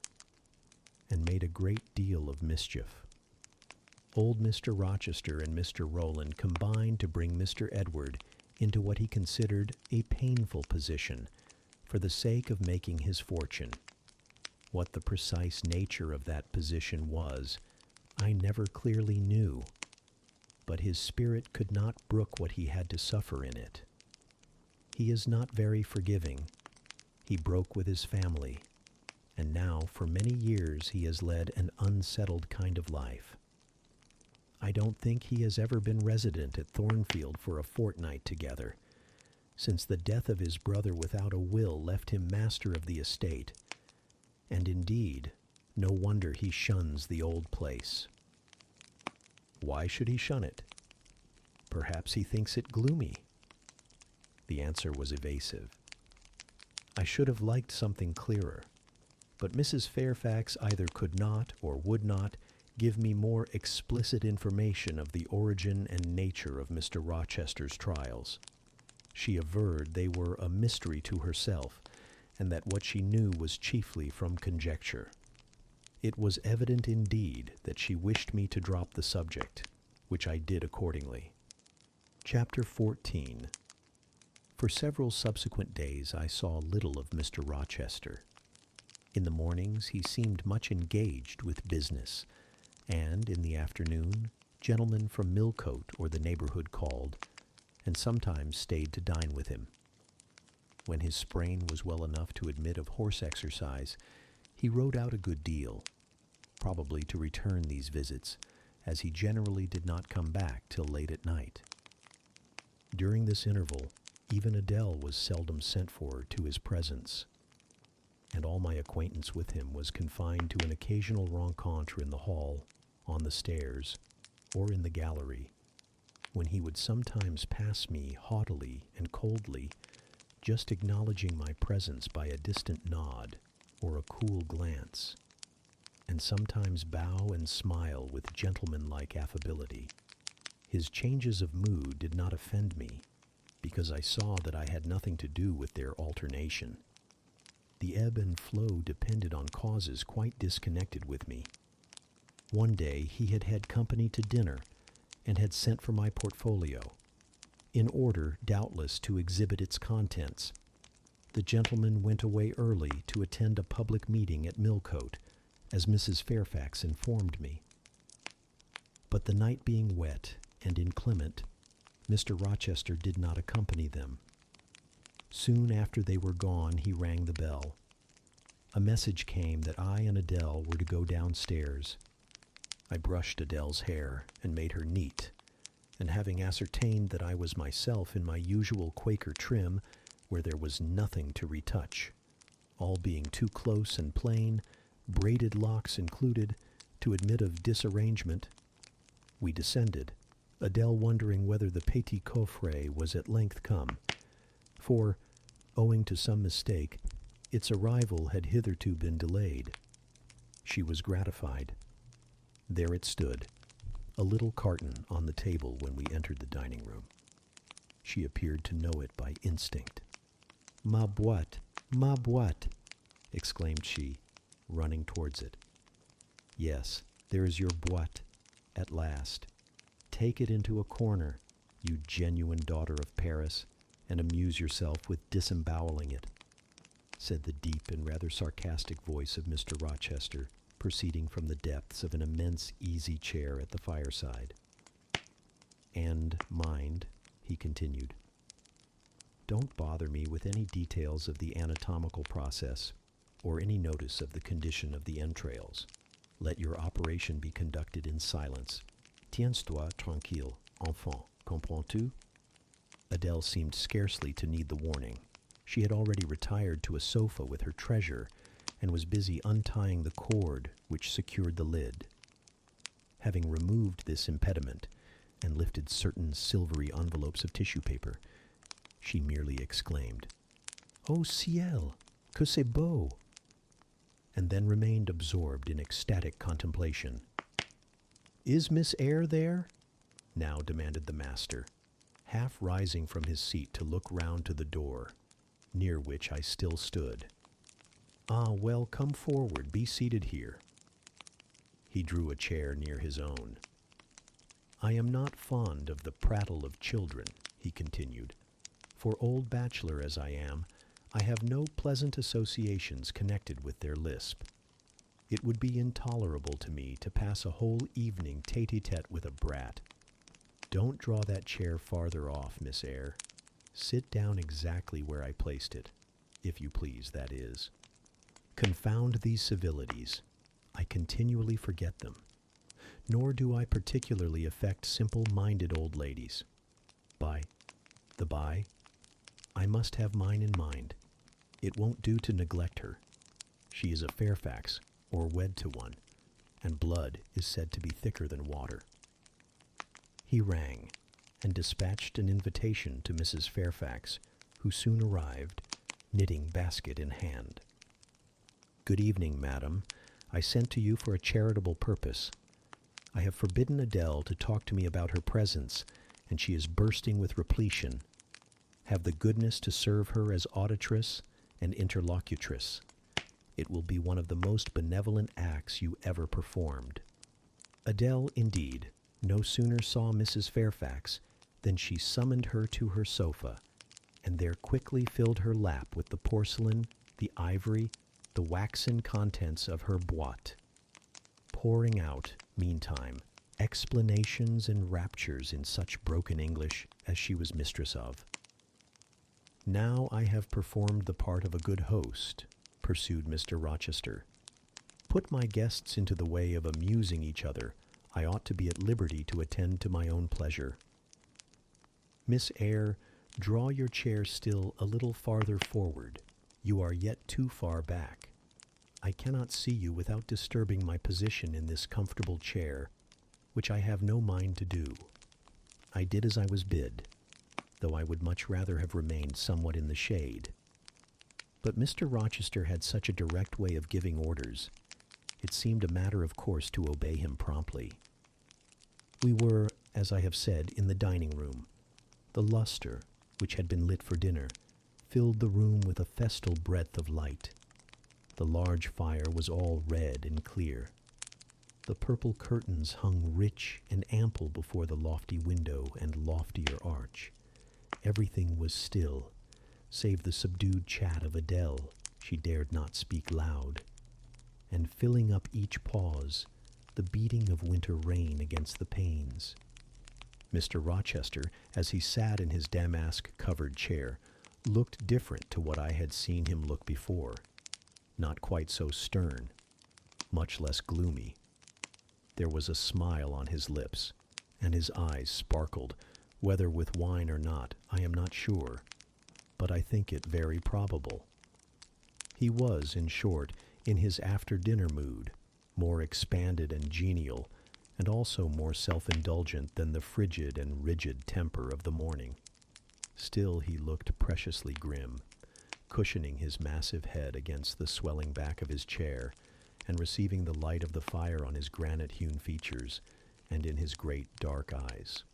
and made a great deal of mischief. Old Mr. Rochester and Mr. Roland combined to bring Mr. Edward into what he considered a painful position for the sake of making his fortune. What the precise nature of that position was, I never clearly knew, but his spirit could not brook what he had to suffer in it. He is not very forgiving. He broke with his family, and now for many years he has led an unsettled kind of life. I don't think he has ever been resident at Thornfield for a fortnight together, since the death of his brother without a will left him master of the estate, and indeed, no wonder he shuns the old place. Why should he shun it? Perhaps he thinks it gloomy. The answer was evasive. I should have liked something clearer, but Mrs. Fairfax either could not or would not give me more explicit information of the origin and nature of Mr. Rochester's trials. She averred they were a mystery to herself, and that what she knew was chiefly from conjecture. It was evident indeed that she wished me to drop the subject, which I did accordingly. Chapter 14. For several subsequent days I saw little of Mr. Rochester. In the mornings he seemed much engaged with business, and in the afternoon gentlemen from Millcote or the neighborhood called, and sometimes stayed to dine with him. When his sprain was well enough to admit of horse exercise, he rode out a good deal, probably to return these visits, as he generally did not come back till late at night. During this interval, even Adele was seldom sent for to his presence, and all my acquaintance with him was confined to an occasional rencontre in the hall, on the stairs, or in the gallery, when he would sometimes pass me haughtily and coldly, just acknowledging my presence by a distant nod or a cool glance, and sometimes bow and smile with gentlemanlike affability. His changes of mood did not offend me, because I saw that I had nothing to do with their alternation. The ebb and flow depended on causes quite disconnected with me. One day he had had company to dinner, and had sent for my portfolio, in order, doubtless, to exhibit its contents. The gentleman went away early to attend a public meeting at Millcote, as Mrs. Fairfax informed me. But the night being wet and inclement, Mr. Rochester did not accompany them. Soon after they were gone, he rang the bell. A message came that I and Adele were to go downstairs. I brushed Adele's hair and made her neat, and having ascertained that I was myself in my usual Quaker trim, where there was nothing to retouch, all being too close and plain, braided locks included, to admit of disarrangement, we descended, Adele wondering whether the petit coffret was at length come, for, owing to some mistake, its arrival had hitherto been delayed. She was gratified. There it stood, a little carton on the table when we entered the dining room. She appeared to know it by instinct. Ma boîte, ma boîte, exclaimed she, running towards it. Yes, there is your boîte, at last. Take it into a corner, you genuine daughter of Paris, and amuse yourself with disemboweling it, said the deep and rather sarcastic voice of Mr. Rochester, proceeding from the depths of an immense easy chair at the fireside. And mind, he continued, don't bother me with any details of the anatomical process or any notice of the condition of the entrails. Let your operation be conducted in silence. Tiens-toi tranquille, enfant, comprends-tu? Adele seemed scarcely to need the warning. She had already retired to a sofa with her treasure, and was busy untying the cord which secured the lid. Having removed this impediment and lifted certain silvery envelopes of tissue paper, she merely exclaimed, "Oh ciel, que c'est beau!" and then remained absorbed in ecstatic contemplation. "Is Miss Eyre there?" now demanded the master, half rising from his seat to look round to the door, near which I still stood. "Ah, well, come forward, be seated here." He drew a chair near his own. "I am not fond of the prattle of children," he continued. "For old bachelor as I am, I have no pleasant associations connected with their lisp. It would be intolerable to me to pass a whole evening tete-a-tete with a brat. Don't draw that chair farther off, Miss Eyre. Sit down exactly where I placed it, if you please, that is. Confound these civilities. I continually forget them. Nor do I particularly affect simple-minded old ladies. By the by, I must have mine in mind. It won't do to neglect her. She is a Fairfax, or wed to one, and blood is said to be thicker than water." He rang, and dispatched an invitation to Mrs. Fairfax, who soon arrived, knitting basket in hand. "Good evening, madam. I sent to you for a charitable purpose. I have forbidden Adele to talk to me about her presents, and she is bursting with repletion. Have the goodness to serve her as auditress and interlocutress. It will be one of the most benevolent acts you ever performed." Adele, indeed, no sooner saw Mrs. Fairfax than she summoned her to her sofa, and there quickly filled her lap with the porcelain, the ivory, the waxen contents of her boîte, pouring out, meantime, explanations and raptures in such broken English as she was mistress of. "Now I have performed the part of a good host," pursued Mr. Rochester. "Put my guests into the way of amusing each other, I ought to be at liberty to attend to my own pleasure. Miss Eyre, draw your chair still a little farther forward. You are yet too far back. I cannot see you without disturbing my position in this comfortable chair, which I have no mind to do. I did as I was bid, though I would much rather have remained somewhat in the shade. But Mr. Rochester had such a direct way of giving orders, it seemed a matter of course to obey him promptly. We were, as I have said, in the dining-room. The lustre, which had been lit for dinner, filled the room with a festal breadth of light. The large fire was all red and clear. The purple curtains hung rich and ample before the lofty window and loftier arch. Everything was still, save the subdued chat of Adele, she dared not speak loud, and filling up each pause, the beating of winter rain against the panes. Mr. Rochester, as he sat in his damask-covered chair, looked different to what I had seen him look before, not quite so stern, much less gloomy. There was a smile on his lips, and his eyes sparkled, whether with wine or not, I am not sure, but I think it very probable. He was, in short, in his after-dinner mood, more expanded and genial, and also more self-indulgent than the frigid and rigid temper of the morning. Still he looked preciously grim, cushioning his massive head against the swelling back of his chair, and receiving the light of the fire on his granite-hewn features and in his great dark eyes.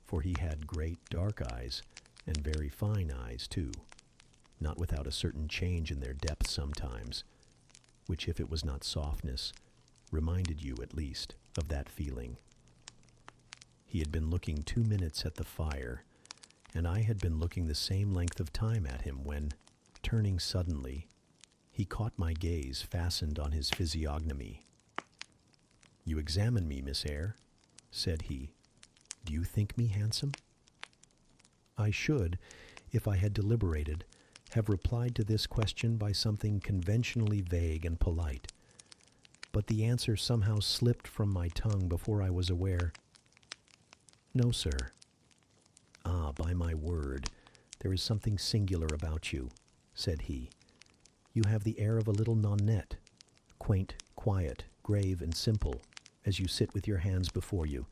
For he had great dark eyes, and very fine eyes, too, not without a certain change in their depth sometimes, which, if it was not softness, reminded you, at least, of that feeling. He had been looking 2 minutes at the fire, and I had been looking the same length of time at him when, turning suddenly, he caught my gaze fastened on his physiognomy. "You examine me, Miss Eyre," said he. "Do you think me handsome?" I should, if I had deliberated, have replied to this question by something conventionally vague and polite, but the answer somehow slipped from my tongue before I was aware. "No, sir." "Ah, by my word, there is something singular about you," said he. You have the air of a little nonnette, quaint, quiet, grave, and simple, as you sit with your hands before you,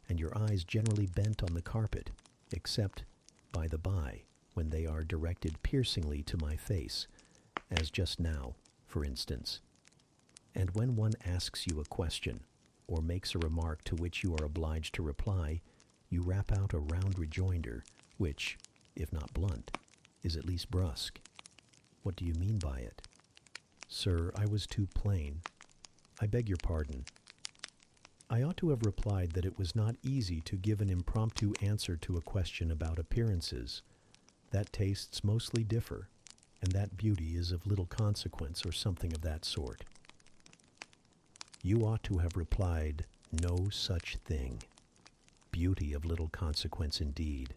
and your eyes generally bent on the carpet, except, by the by, when they are directed piercingly to my face, as just now, for instance. And when one asks you a question, or makes a remark to which you are obliged to reply, you rap out a round rejoinder, which, if not blunt, is at least brusque. What do you mean by it? Sir, I was too plain. I beg your pardon. I ought to have replied that it was not easy to give an impromptu answer to a question about appearances, that tastes mostly differ, and that beauty is of little consequence, or something of that sort. You ought to have replied, no such thing. Beauty of little consequence indeed.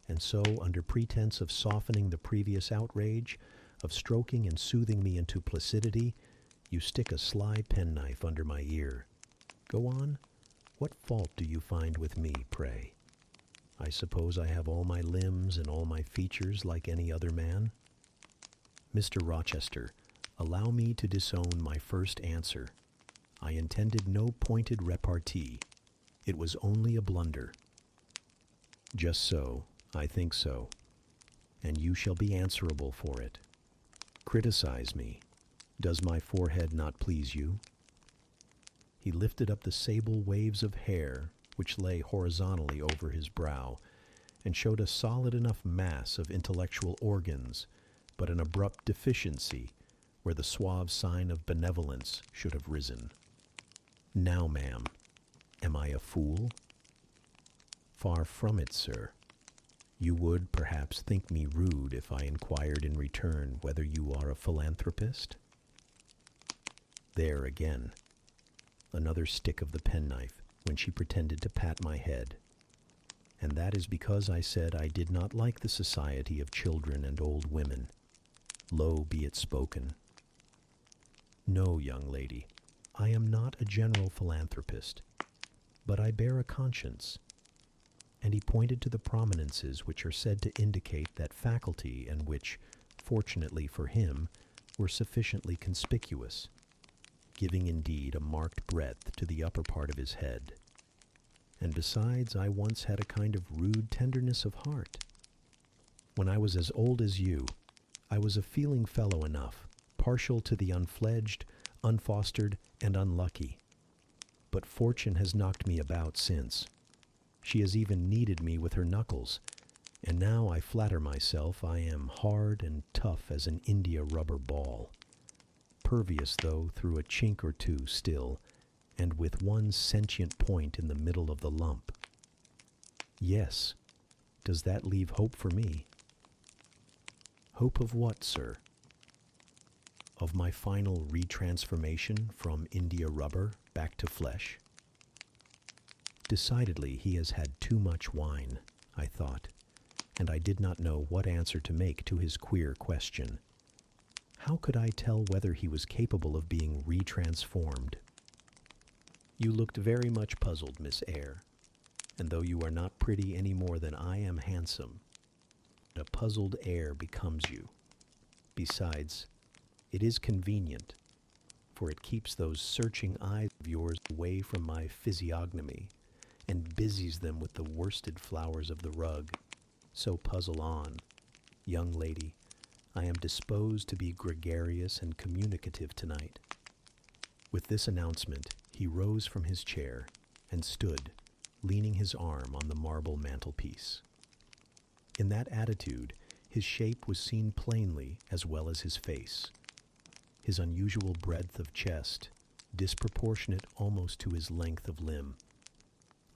And so, under pretense of softening the previous outrage, of stroking and soothing me into placidity, you stick a sly penknife under my ear. Go on. What fault do you find with me, pray? I suppose I have all my limbs and all my features like any other man? Mr. Rochester, allow me to disown my first answer. I intended no pointed repartee. It was only a blunder. Just so, I think so, and you shall be answerable for it. Criticize me. Does my forehead not please you? He lifted up the sable waves of hair which lay horizontally over his brow, and showed a solid enough mass of intellectual organs, but an abrupt deficiency where the suave sign of benevolence should have risen. Now, ma'am, am I a fool? Far from it, sir. You would, perhaps, think me rude if I inquired in return whether you are a philanthropist? There again, another stick of the penknife when she pretended to pat my head. And that is because I said I did not like the society of children and old women. Low be it spoken. No, young lady, I am not a general philanthropist, but I bear a conscience. And he pointed to the prominences which are said to indicate that faculty, and which, fortunately for him, were sufficiently conspicuous, giving indeed a marked breadth to the upper part of his head. And besides, I once had a kind of rude tenderness of heart. When I was as old as you, I was a feeling fellow enough, partial to the unfledged, unfostered, and unlucky. But fortune has knocked me about since. She has even kneaded me with her knuckles, and now I flatter myself I am hard and tough as an India rubber ball. Pervious, though, through a chink or two still, and with one sentient point in the middle of the lump. Yes, does that leave hope for me? Hope of what, sir? Of my final retransformation from India rubber back to flesh? Decidedly, he has had too much wine, I thought, and I did not know what answer to make to his queer question. How could I tell whether he was capable of being retransformed? You looked very much puzzled, Miss Eyre, and though you are not pretty any more than I am handsome, a puzzled air becomes you. Besides, it is convenient, for it keeps those searching eyes of yours away from my physiognomy, and busies them with the worsted flowers of the rug. So puzzle on, young lady. I am disposed to be gregarious and communicative tonight. With this announcement, he rose from his chair and stood, leaning his arm on the marble mantelpiece. In that attitude, his shape was seen plainly as well as his face. His unusual breadth of chest, disproportionate almost to his length of limb.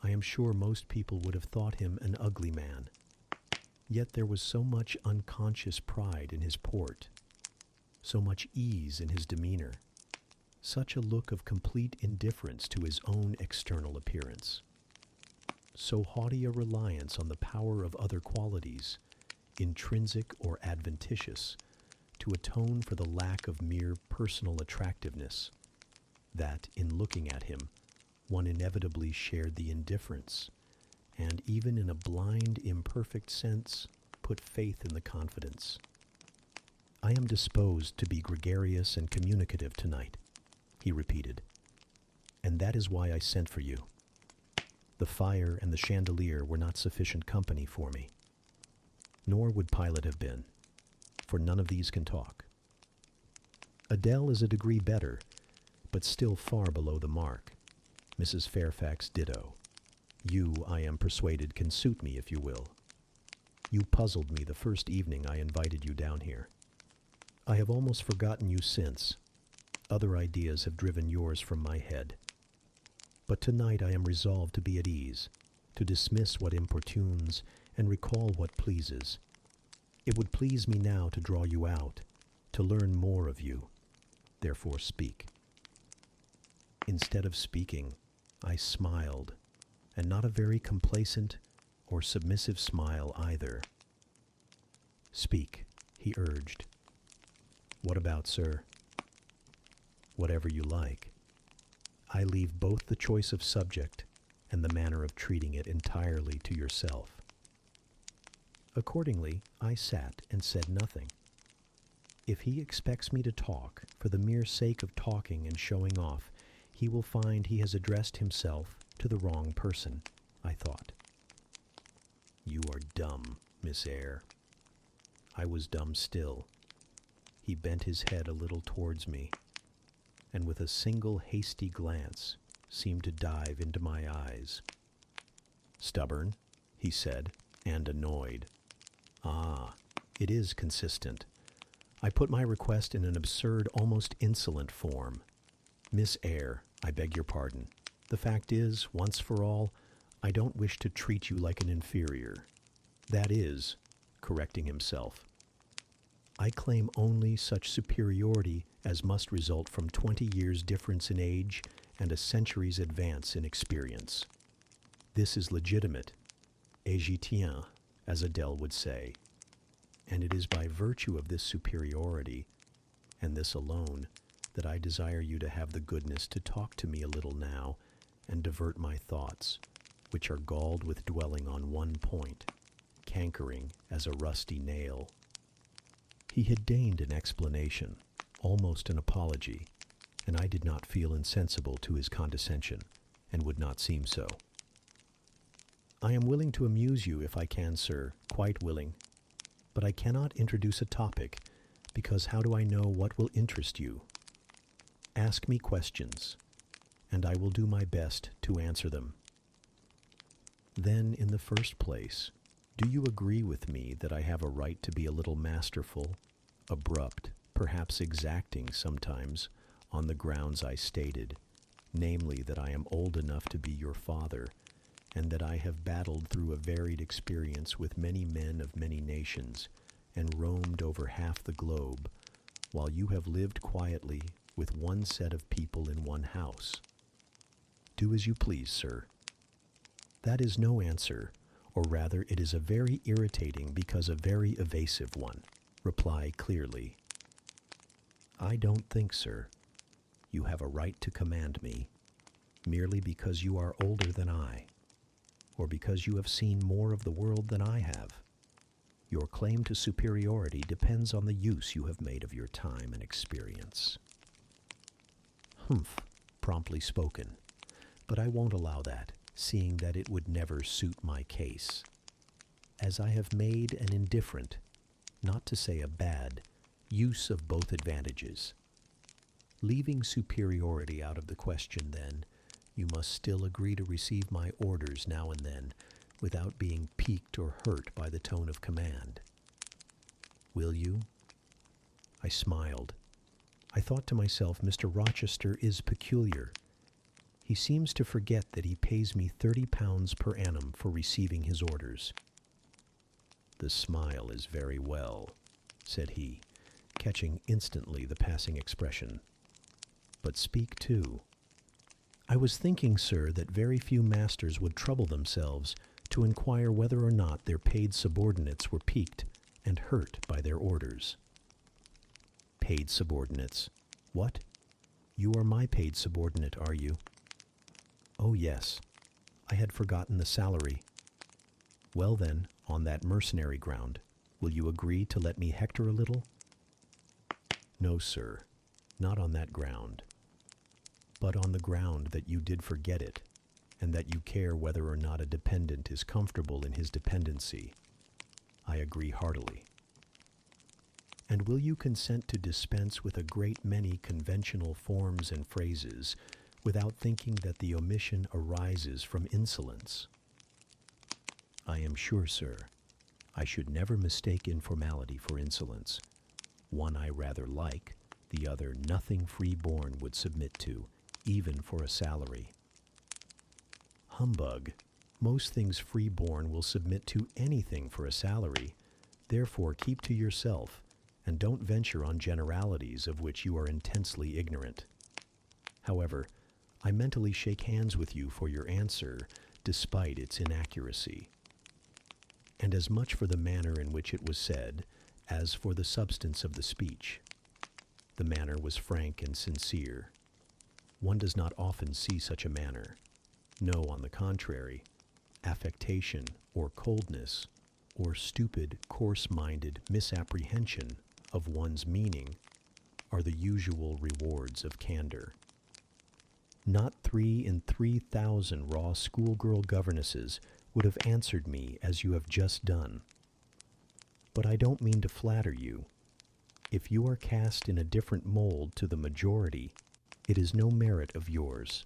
I am sure most people would have thought him an ugly man. Yet there was so much unconscious pride in his port, so much ease in his demeanor, such a look of complete indifference to his own external appearance, so haughty a reliance on the power of other qualities, intrinsic or adventitious, to atone for the lack of mere personal attractiveness, that, in looking at him, one inevitably shared the indifference, and even in a blind, imperfect sense, put faith in the confidence. I am disposed to be gregarious and communicative tonight, he repeated, and that is why I sent for you. The fire and the chandelier were not sufficient company for me. Nor would Pilate have been, for none of these can talk. Adele is a degree better, but still far below the mark. Mrs. Fairfax ditto. You, I am persuaded, can suit me if you will. You puzzled me the first evening I invited you down here. I have almost forgotten you since. Other ideas have driven yours from my head. But tonight I am resolved to be at ease, to dismiss what importunes and recall what pleases. It would please me now to draw you out, to learn more of you. Therefore speak. Instead of speaking, I smiled, and not a very complacent or submissive smile either. Speak, he urged. What about, sir? Whatever you like. I leave both the choice of subject and the manner of treating it entirely to yourself. Accordingly, I sat and said nothing. If he expects me to talk for the mere sake of talking and showing off, he will find he has addressed himself to the wrong person, I thought. You are dumb, Miss Eyre. I was dumb still. He bent his head a little towards me, and with a single hasty glance seemed to dive into my eyes. Stubborn, he said, and annoyed. Ah, it is consistent. I put my request in an absurd, almost insolent form. Miss Eyre, I beg your pardon. The fact is, once for all, I don't wish to treat you like an inferior. That is, correcting himself, I claim only such superiority as must result from 20 years' difference in age and a century's advance in experience. This is legitimate, et j'y tiens, as Adele would say, and it is by virtue of this superiority, and this alone, that I desire you to have the goodness to talk to me a little now and divert my thoughts, which are galled with dwelling on one point, cankering as a rusty nail. He had deigned an explanation, almost an apology, and I did not feel insensible to his condescension, and would not seem so. I am willing to amuse you if I can, sir, quite willing, but I cannot introduce a topic, because how do I know what will interest you? Ask me questions, and I will do my best to answer them. Then, in the first place, do you agree with me that I have a right to be a little masterful, abrupt, perhaps exacting sometimes, on the grounds I stated, namely that I am old enough to be your father, and that I have battled through a varied experience with many men of many nations, and roamed over half the globe, while you have lived quietly with one set of people in one house? Do as you please, sir. That is no answer, or rather it is a very irritating because a very evasive one. Reply clearly. I don't think, sir, you have a right to command me, merely because you are older than I, or because you have seen more of the world than I have. Your claim to superiority depends on the use you have made of your time and experience. Humph, promptly spoken, but I won't allow that, seeing that it would never suit my case. As I have made an indifferent, not to say a bad, use of both advantages. Leaving superiority out of the question, then, you must still agree to receive my orders now and then, without being piqued or hurt by the tone of command. Will you? I smiled. I thought to myself, Mr. Rochester is peculiar. He seems to forget that he pays me £30 per annum for receiving his orders. The smile is very well, said he, catching instantly the passing expression. But speak too. I was thinking, sir, that very few masters would trouble themselves to inquire whether or not their paid subordinates were piqued and hurt by their orders. Paid subordinates? What? You are my paid subordinate, are you? Oh, yes. I had forgotten the salary. Well then, on that mercenary ground, will you agree to let me hector a little? No, sir, not on that ground, but on the ground that you did forget it, and that you care whether or not a dependent is comfortable in his dependency. I agree heartily. And will you consent to dispense with a great many conventional forms and phrases without thinking that the omission arises from insolence? I am sure, sir, I should never mistake informality for insolence. One I rather like, the other nothing free-born would submit to, even for a salary. Humbug! Most things free-born will submit to anything for a salary. Therefore keep to yourself, and don't venture on generalities of which you are intensely ignorant. However, I mentally shake hands with you for your answer, despite its inaccuracy. And as much for the manner in which it was said, as for the substance of the speech. The manner was frank and sincere. One does not often see such a manner. No, on the contrary, affectation or coldness, or stupid, coarse-minded misapprehension of one's meaning are the usual rewards of candor. Not 3 in 3,000 raw schoolgirl governesses would have answered me as you have just done. But I don't mean to flatter you. If you are cast in a different mold to the majority, it is no merit of yours.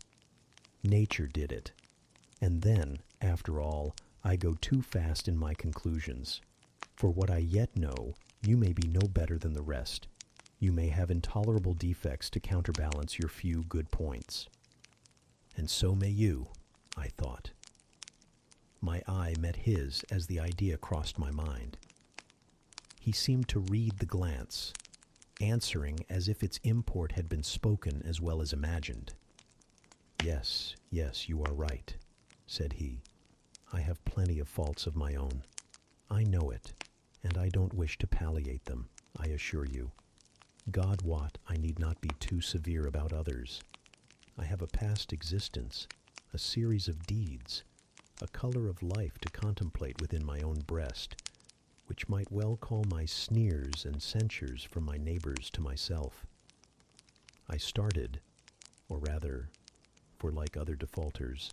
Nature did it. And then, after all, I go too fast in my conclusions. For what I yet know, you may be no better than the rest. You may have intolerable defects to counterbalance your few good points. And so may you, I thought. My eye met his as the idea crossed my mind. He seemed to read the glance, answering as if its import had been spoken as well as imagined. Yes, you are right, said he. I have plenty of faults of my own. I know it, and I don't wish to palliate them, I assure you. God wot, I need not be too severe about others. I have a past existence, a series of deeds, a color of life to contemplate within my own breast, which might well call my sneers and censures from my neighbors to myself. I started, or rather, for like other defaulters,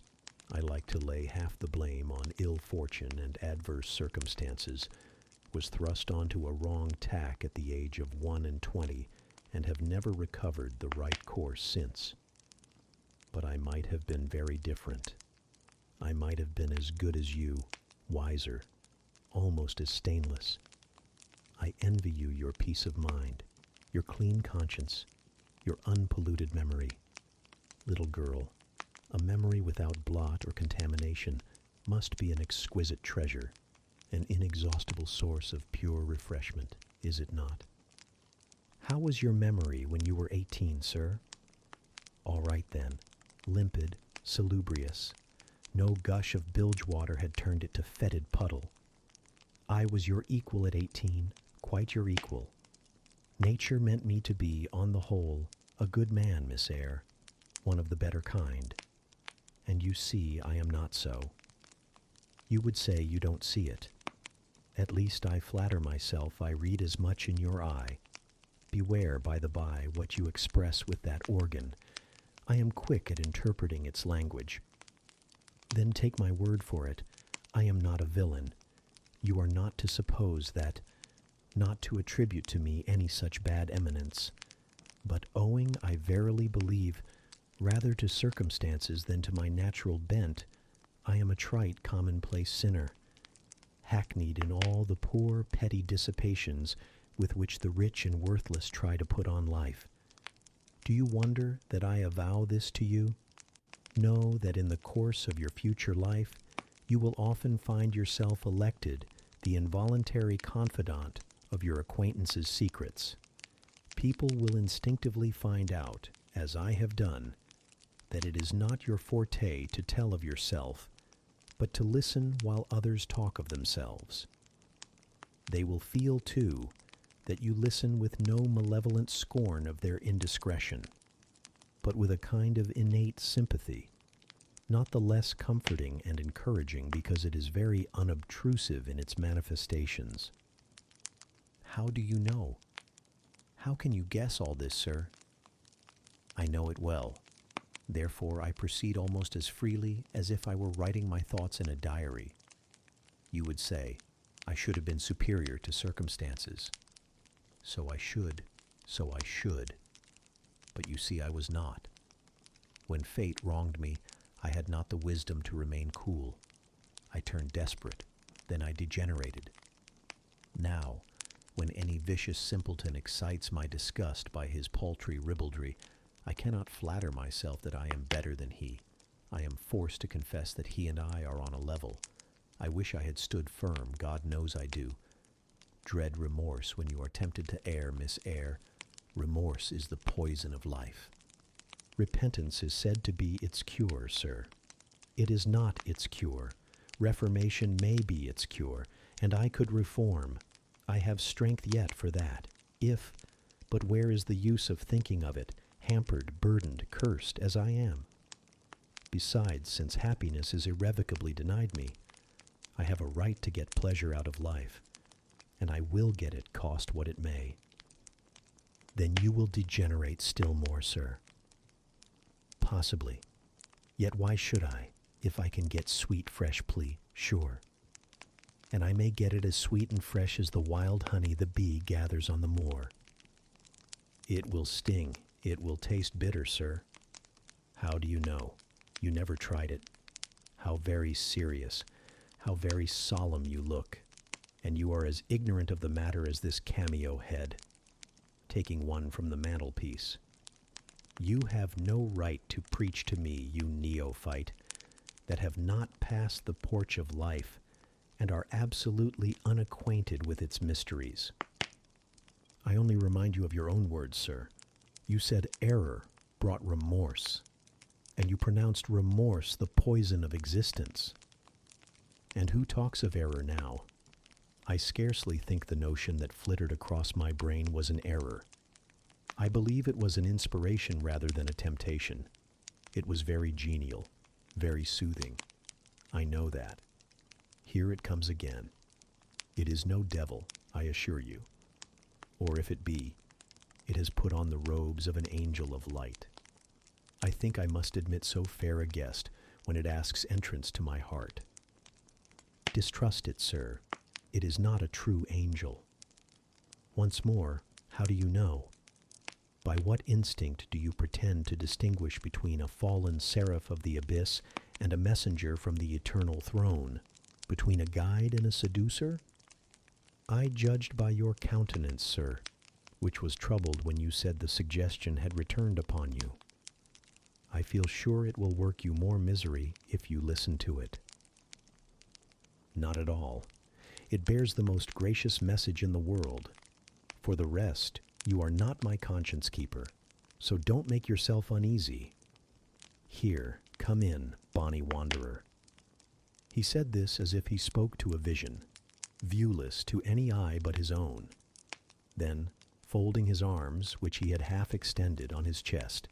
I like to lay half the blame on ill fortune and adverse circumstances, was thrust onto a wrong tack at the age of 21 and have never recovered the right course since. But I might have been very different. I might have been as good as you, wiser, almost as stainless. I envy you your peace of mind, your clean conscience, your unpolluted memory. Little girl, a memory without blot or contamination must be an exquisite treasure, an inexhaustible source of pure refreshment, is it not? How was your memory when you were 18, sir? All right then, limpid, salubrious. No gush of bilge water had turned it to fetid puddle. I was your equal at 18, quite your equal. Nature meant me to be, on the whole, a good man, Miss Eyre, one of the better kind. And you see I am not so. You would say you don't see it. At least I flatter myself I read as much in your eye. Beware, by the by, what you express with that organ. I am quick at interpreting its language. Then take my word for it, I am not a villain. You are not to suppose that, not to attribute to me any such bad eminence, but owing, I verily believe, rather to circumstances than to my natural bent, I am a trite, commonplace sinner, hackneyed in all the poor, petty dissipations with which the rich and worthless try to put on life. Do you wonder that I avow this to you? Know that in the course of your future life, you will often find yourself elected the involuntary confidant of your acquaintances' secrets. People will instinctively find out, as I have done, that it is not your forte to tell of yourself, but to listen while others talk of themselves. They will feel, too, that you listen with no malevolent scorn of their indiscretion, but with a kind of innate sympathy, not the less comforting and encouraging because it is very unobtrusive in its manifestations. How do you know? How can you guess all this, sir? I know it well. Therefore, I proceed almost as freely as if I were writing my thoughts in a diary. You would say, I should have been superior to circumstances. So I should. But you see, I was not. When fate wronged me, I had not the wisdom to remain cool. I turned desperate, then I degenerated. Now, when any vicious simpleton excites my disgust by his paltry ribaldry, I cannot flatter myself that I am better than he. I am forced to confess that he and I are on a level. I wish I had stood firm, God knows I do. Dread remorse when you are tempted to err, Miss Eyre. Remorse is the poison of life. Repentance is said to be its cure, sir. It is not its cure. Reformation may be its cure, and I could reform. I have strength yet for that, but where is the use of thinking of it, hampered, burdened, cursed as I am? Besides, since happiness is irrevocably denied me, I have a right to get pleasure out of life, and I will get it cost what it may. Then you will degenerate still more, sir. Possibly. Yet why should I, if I can get sweet, fresh plea, sure? And I may get it as sweet and fresh as the wild honey the bee gathers on the moor. It will sting. It will taste bitter, sir. How do you know? You never tried it. How very serious, how very solemn you look, and you are as ignorant of the matter as this cameo head, taking one from the mantelpiece. You have no right to preach to me, you neophyte, that have not passed the porch of life and are absolutely unacquainted with its mysteries. I only remind you of your own words, sir. You said error brought remorse, and you pronounced remorse the poison of existence. And who talks of error now? I scarcely think the notion that flitted across my brain was an error. I believe it was an inspiration rather than a temptation. It was very genial, very soothing. I know that. Here it comes again. It is no devil, I assure you. Or if it be, it has put on the robes of an angel of light. I think I must admit so fair a guest when it asks entrance to my heart. Distrust it, sir. It is not a true angel. Once more, how do you know? By what instinct do you pretend to distinguish between a fallen seraph of the abyss and a messenger from the eternal throne? Between a guide and a seducer? I judged by your countenance, sir, which was troubled when you said the suggestion had returned upon you. I feel sure it will work you more misery if you listen to it. Not at all. It bears the most gracious message in the world. For the rest, you are not my conscience keeper, so don't make yourself uneasy. Here, come in, bonny wanderer. He said this as if he spoke to a vision, viewless to any eye but his own. Then, folding his arms, which he had half extended on his chest,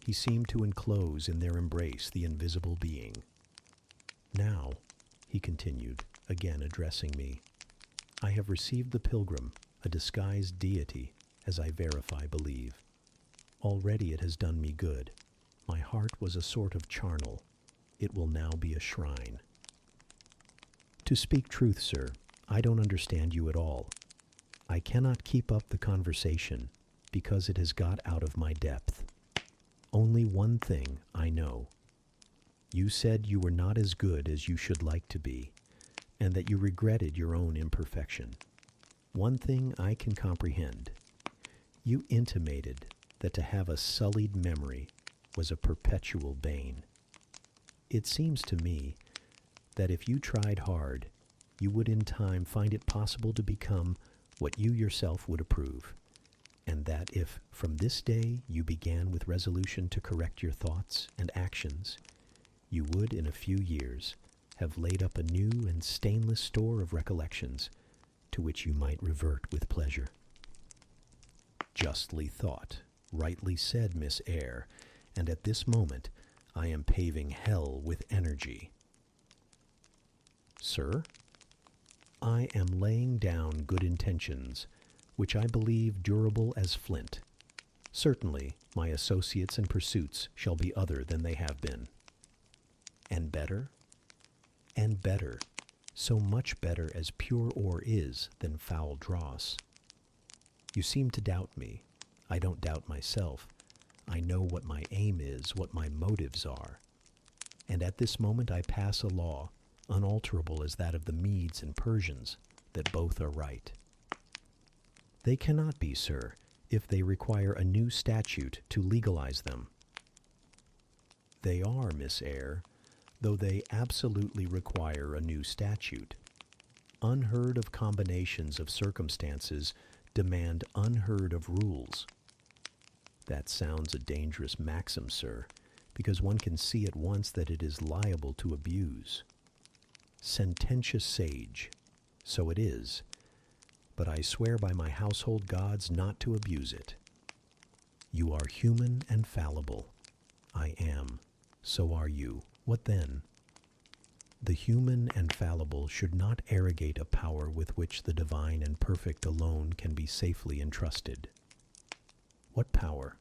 he seemed to enclose in their embrace the invisible being. Now, he continued, again addressing me, I have received the pilgrim, a disguised deity, as I verify believe. Already it has done me good. My heart was a sort of charnel. It will now be a shrine. To speak truth, sir, I don't understand you at all. I cannot keep up the conversation because it has got out of my depth. Only one thing I know. You said you were not as good as you should like to be, and that you regretted your own imperfection. One thing I can comprehend. You intimated that to have a sullied memory was a perpetual bane. It seems to me that if you tried hard, you would in time find it possible to become what you yourself would approve, and that if from this day you began with resolution to correct your thoughts and actions, you would in a few years have laid up a new and stainless store of recollections to which you might revert with pleasure. Justly thought, rightly said, Miss Eyre, and at this moment I am paving hell with energy. Sir, I am laying down good intentions which I believe durable as flint. Certainly, my associates and pursuits shall be other than they have been. And better? And better, so much better as pure ore is than foul dross. You seem to doubt me. I don't doubt myself. I know what my aim is, what my motives are. And at this moment I pass a law, unalterable as that of the Medes and Persians, that both are right. They cannot be, sir, if they require a new statute to legalize them. They are, Miss Eyre, though they absolutely require a new statute. Unheard of combinations of circumstances demand unheard of rules. That sounds a dangerous maxim, sir, because one can see at once that it is liable to abuse. Sententious sage, so it is, but I swear by my household gods not to abuse it. You are human and fallible. I am. So are you. What then? The human and fallible should not arrogate a power with which the divine and perfect alone can be safely entrusted. What power?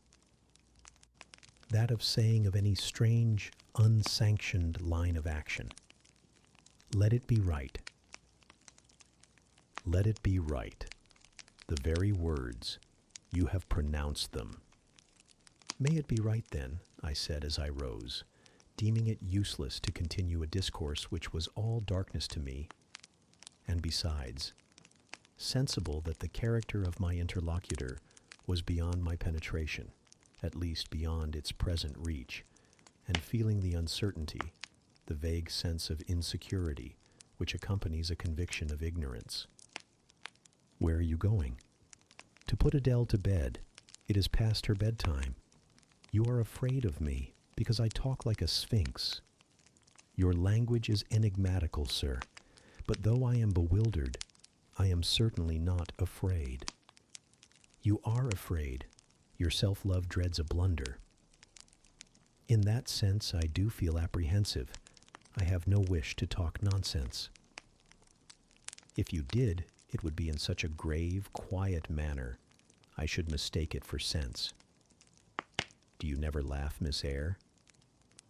That of saying of any strange, unsanctioned line of action, let it be right. Let it be right. The very words, you have pronounced them. May it be right then, I said as I rose, deeming it useless to continue a discourse which was all darkness to me, and besides, sensible that the character of my interlocutor was beyond my penetration, at least beyond its present reach, and feeling the uncertainty, the vague sense of insecurity which accompanies a conviction of ignorance. Where are you going? To put Adele to bed. It is past her bedtime. You are afraid of me, because I talk like a sphinx. Your language is enigmatical, sir, but though I am bewildered, I am certainly not afraid. You are afraid. Your self-love dreads a blunder. In that sense, I do feel apprehensive. I have no wish to talk nonsense. If you did, it would be in such a grave, quiet manner, I should mistake it for sense. Do you never laugh, Miss Eyre?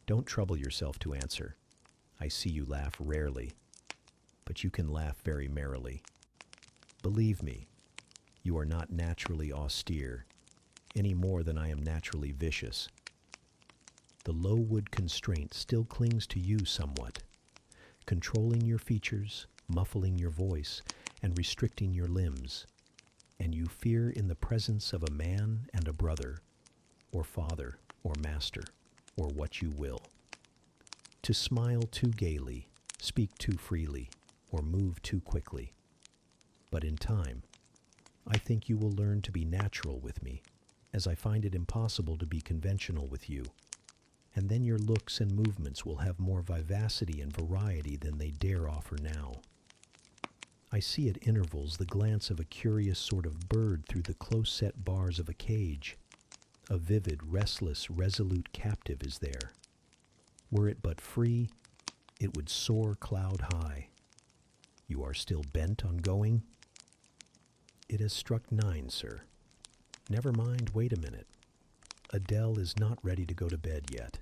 Don't trouble yourself to answer. I see you laugh rarely, but you can laugh very merrily. Believe me, you are not naturally austere, any more than I am naturally vicious. The low-wood constraint still clings to you somewhat, controlling your features, muffling your voice, and restricting your limbs, and you fear in the presence of a man and a brother, or father, or master, or what you will, to smile too gaily, speak too freely, or move too quickly. But in time, I think you will learn to be natural with me, as I find it impossible to be conventional with you, and then your looks and movements will have more vivacity and variety than they dare offer now. I see at intervals the glance of a curious sort of bird through the close-set bars of a cage. A vivid, restless, resolute captive is there. Were it but free, it would soar cloud high. You are still bent on going? It has struck 9, sir. Never mind, wait a minute. Adele is not ready to go to bed yet.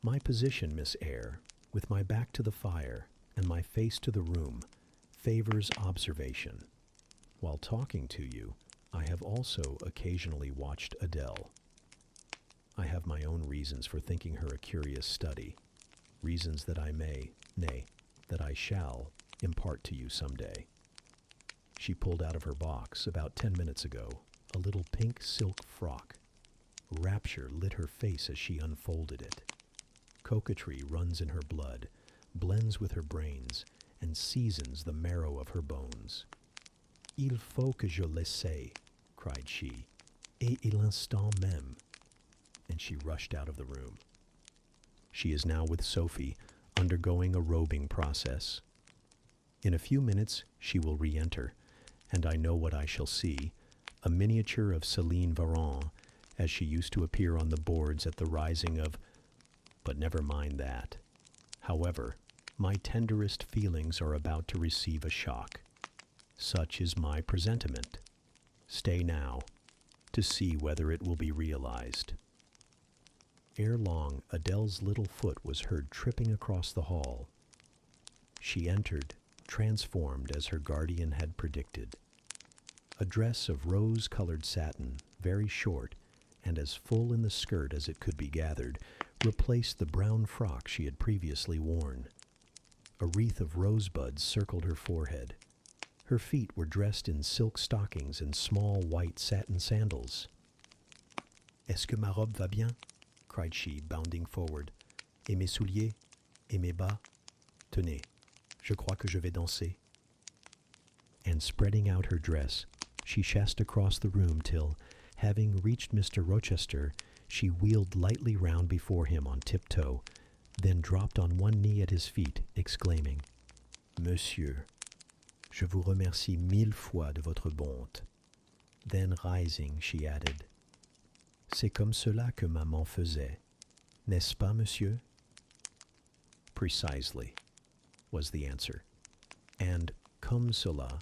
My position, Miss Eyre, with my back to the fire and my face to the room, favors observation. While talking to you, I have also occasionally watched Adele. I have my own reasons for thinking her a curious study, reasons that I may, nay, that I shall, impart to you some day. She pulled out of her box, about 10 minutes ago, a little pink silk frock. Rapture lit her face as she unfolded it. Coquetry runs in her blood, blends with her brains, and seasons the marrow of her bones. Il faut que je l'essaie, cried she, et l'instant même. And she rushed out of the room. She is now with Sophie, undergoing a robing process. In a few minutes she will re-enter, and I know what I shall see, a miniature of Céline Varens, as she used to appear on the boards at the rising of... But never mind that. However, my tenderest feelings are about to receive a shock. Such is my presentiment. Stay now, to see whether it will be realized." Ere long, Adele's little foot was heard tripping across the hall. She entered, transformed as her guardian had predicted. A dress of rose-colored satin, very short, and as full in the skirt as it could be gathered, replaced the brown frock she had previously worn. A wreath of rosebuds circled her forehead. Her feet were dressed in silk stockings and small white satin sandals. "Est-ce que ma robe va bien?" cried she, bounding forward. "Et mes souliers? Et mes bas? Tenez, je crois que je vais danser." And spreading out her dress, she chassed across the room till, having reached Mr. Rochester, she wheeled lightly round before him on tiptoe, then dropped on one knee at his feet, exclaiming, "Monsieur, je vous remercie mille fois de votre bonté." Then rising, she added, "C'est comme cela que maman faisait, n'est-ce pas, monsieur?" "Precisely," was the answer, and comme cela,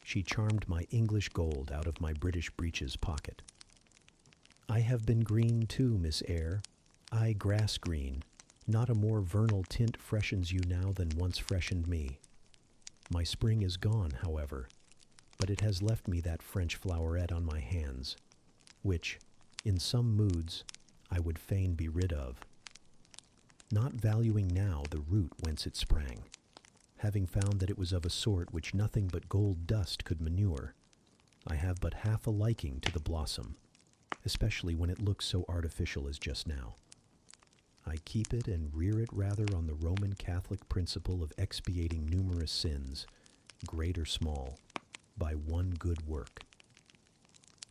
she charmed my English gold out of my British breeches pocket. "I have been green too, Miss Eyre, I grass green. Not a more vernal tint freshens you now than once freshened me. My spring is gone, however, but it has left me that French floweret on my hands, which, in some moods, I would fain be rid of, not valuing now the root whence it sprang, having found that it was of a sort which nothing but gold dust could manure. I have but half a liking to the blossom, especially when it looks so artificial as just now. I keep it and rear it rather on the Roman Catholic principle of expiating numerous sins, great or small, by one good work.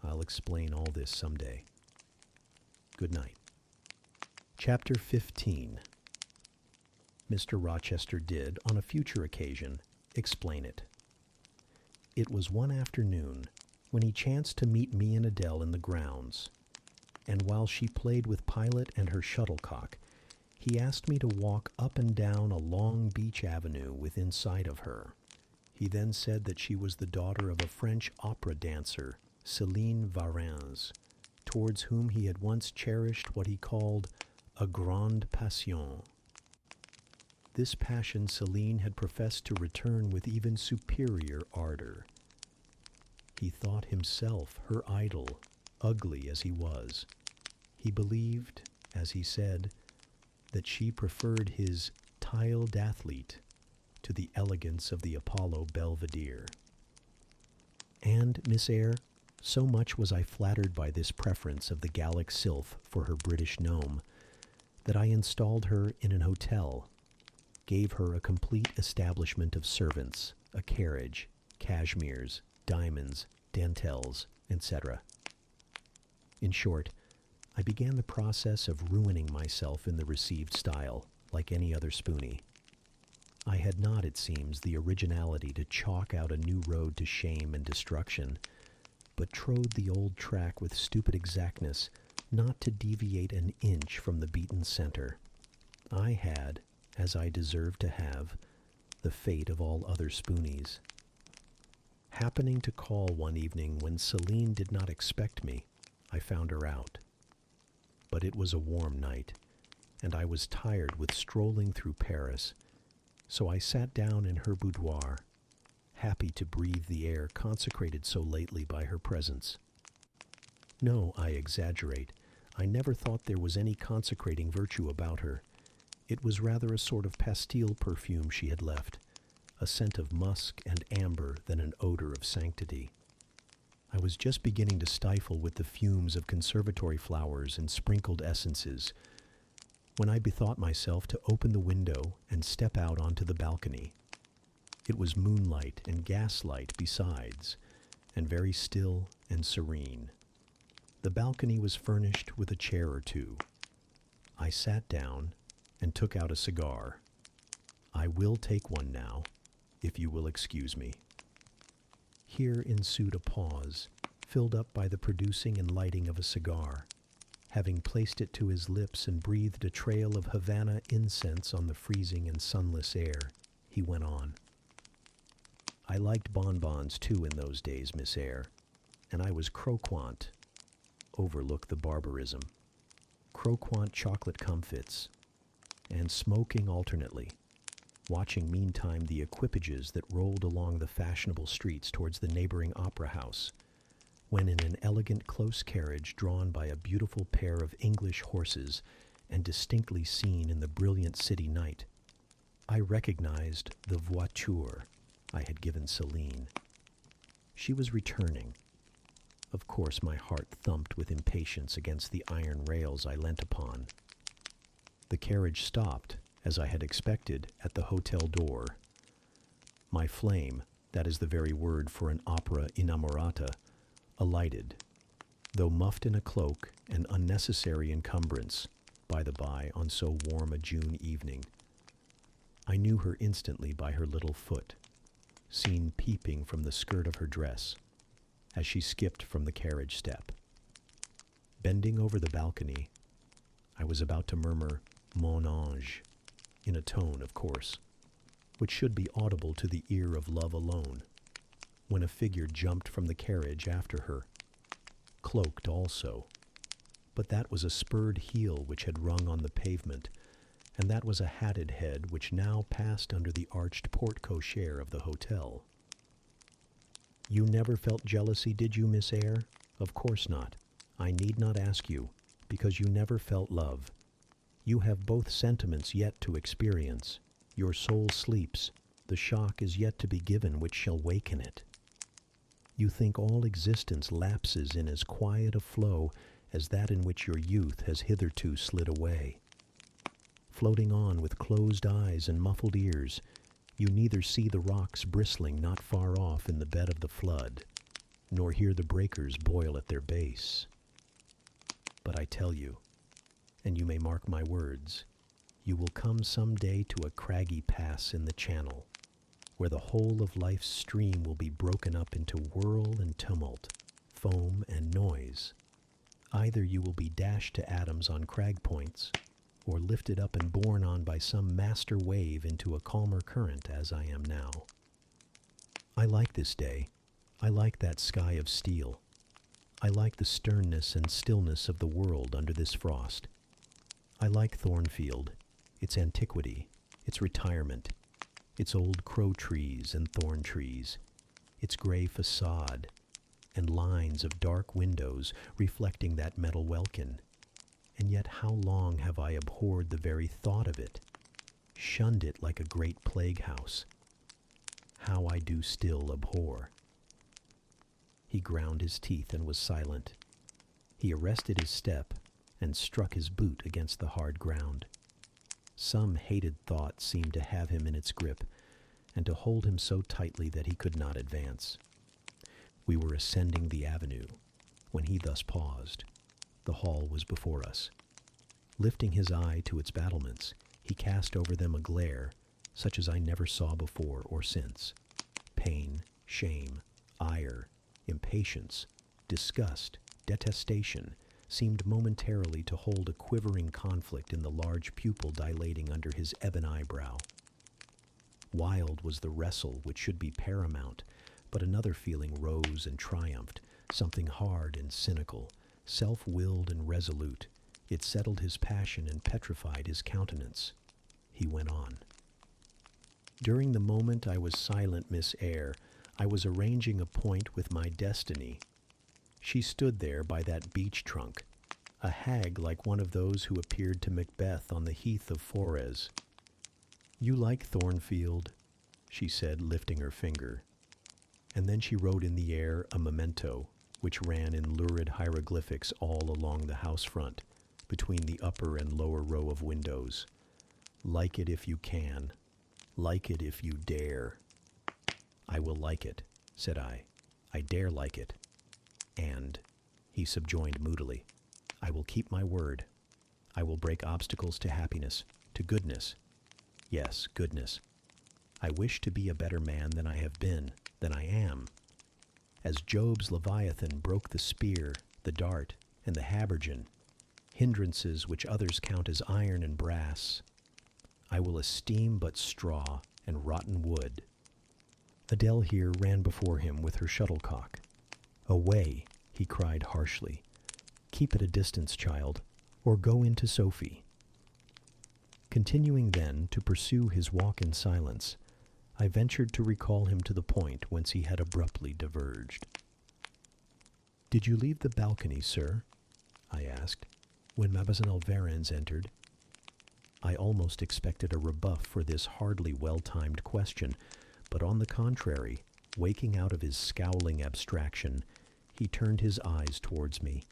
I'll explain all this someday. Good night." Chapter 15. Mr. Rochester did, on a future occasion, explain it. It was one afternoon when he chanced to meet me and Adele in the grounds, and while she played with Pilot and her shuttlecock, he asked me to walk up and down a long beech avenue within sight of her. He then said that she was the daughter of a French opera dancer, Céline Varens, towards whom he had once cherished what he called a grande passion. This passion Céline had professed to return with even superior ardor. He thought himself her idol, ugly as he was. He believed, as he said, that she preferred his tiled athlete to the elegance of the Apollo Belvedere. And, Miss Eyre, so much was I flattered by this preference of the Gallic sylph for her British gnome, that I installed her in an hotel, gave her a complete establishment of servants, a carriage, cashmeres, diamonds, dentelles, etc. In short, I began the process of ruining myself in the received style, like any other spoonie. I had not, it seems, the originality to chalk out a new road to shame and destruction, but trode the old track with stupid exactness, not to deviate an inch from the beaten center. I had, as I deserved to have, the fate of all other spoonies. Happening to call one evening when Céline did not expect me, I found her out. But it was a warm night, and I was tired with strolling through Paris, so I sat down in her boudoir, happy to breathe the air consecrated so lately by her presence. No, I exaggerate. I never thought there was any consecrating virtue about her. It was rather a sort of pastille perfume she had left, a scent of musk and amber than an odor of sanctity. I was just beginning to stifle with the fumes of conservatory flowers and sprinkled essences, when I bethought myself to open the window and step out onto the balcony. It was moonlight and gaslight besides, and very still and serene. The balcony was furnished with a chair or two. I sat down and took out a cigar. I will take one now, if you will excuse me. Here ensued a pause, filled up by the producing and lighting of a cigar. Having placed it to his lips and breathed a trail of Havana incense on the freezing and sunless air, he went on. "I liked bonbons, too, in those days, Miss Eyre. and I was croquant. Overlook the barbarism. Croquant chocolate comfits, and smoking alternately, watching meantime the equipages that rolled along the fashionable streets towards the neighboring opera house, when in an elegant close carriage drawn by a beautiful pair of English horses and distinctly seen in the brilliant city night, I recognized the voiture I had given Celine. She was returning. Of course my heart thumped with impatience against the iron rails I leant upon. The carriage stopped, as I had expected, at the hotel door. My flame, that is the very word for an opera innamorata, alighted, though muffed in a cloak, an unnecessary encumbrance, by the by, on so warm a June evening. I knew her instantly by her little foot, seen peeping from the skirt of her dress, as she skipped from the carriage step. Bending over the balcony, I was about to murmur, "Mon ange," in a tone, of course, which should be audible to the ear of love alone, when a figure jumped from the carriage after her, cloaked also. But that was a spurred heel which had rung on the pavement, and that was a hatted head which now passed under the arched porte-cochere of the hotel. "You never felt jealousy, did you, Miss Eyre? Of course not. I need not ask you, because you never felt love. You have both sentiments yet to experience. Your soul sleeps. The shock is yet to be given which shall waken it. You think all existence lapses in as quiet a flow as that in which your youth has hitherto slid away. Floating on with closed eyes and muffled ears, you neither see the rocks bristling not far off in the bed of the flood, nor hear the breakers boil at their base. But I tell you, and you may mark my words, you will come some day to a craggy pass in the channel, where the whole of life's stream will be broken up into whirl and tumult, foam and noise. Either you will be dashed to atoms on crag points, or lifted up and borne on by some master wave into a calmer current, as I am now. I like this day. I like that sky of steel. I like the sternness and stillness of the world under this frost. I like Thornfield, its antiquity, its retirement, its old crow trees and thorn trees, its gray facade, and lines of dark windows reflecting that metal welkin. And yet how long have I abhorred the very thought of it, shunned it like a great plague house. How I do still abhor. He ground his teeth and was silent. He arrested his step and struck his boot against the hard ground. Some hated thought seemed to have him in its grip, and to hold him so tightly that he could not advance. We were ascending the avenue, when he thus paused. The hall was before us. Lifting his eye to its battlements, he cast over them a glare, such as I never saw before or since. Pain, shame, ire, impatience, disgust, detestation, seemed momentarily to hold a quivering conflict in the large pupil dilating under his ebon eyebrow. Wild was the wrestle which should be paramount, but another feeling rose and triumphed, something hard and cynical, self-willed and resolute. It settled his passion and petrified his countenance. He went on. During the moment I was silent, Miss Eyre, I was arranging a point with my destiny. She stood there by that beech trunk, a hag like one of those who appeared to Macbeth on the heath of Forres. "You like Thornfield," she said, lifting her finger. And then she wrote in the air a memento, which ran in lurid hieroglyphics all along the house front, between the upper and lower row of windows. "Like it if you can. Like it if you dare." "I will like it," said I. "I dare like it. And," he subjoined moodily, "I will keep my word. I will break obstacles to happiness, to goodness. Yes, goodness. I wish to be a better man than I have been, than I am. As Job's Leviathan broke the spear, the dart, and the habergeon, hindrances which others count as iron and brass, I will esteem but straw and rotten wood." Adele here ran before him with her shuttlecock. "Away," he cried harshly. "Keep at a distance, child, or go in to Sophie." Continuing then to pursue his walk in silence, I ventured to recall him to the point whence he had abruptly diverged. "Did you leave the balcony, sir?" I asked, when Mademoiselle Varens entered. I almost expected a rebuff for this hardly well-timed question, but on the contrary, waking out of his scowling abstraction, he turned his eyes towards me,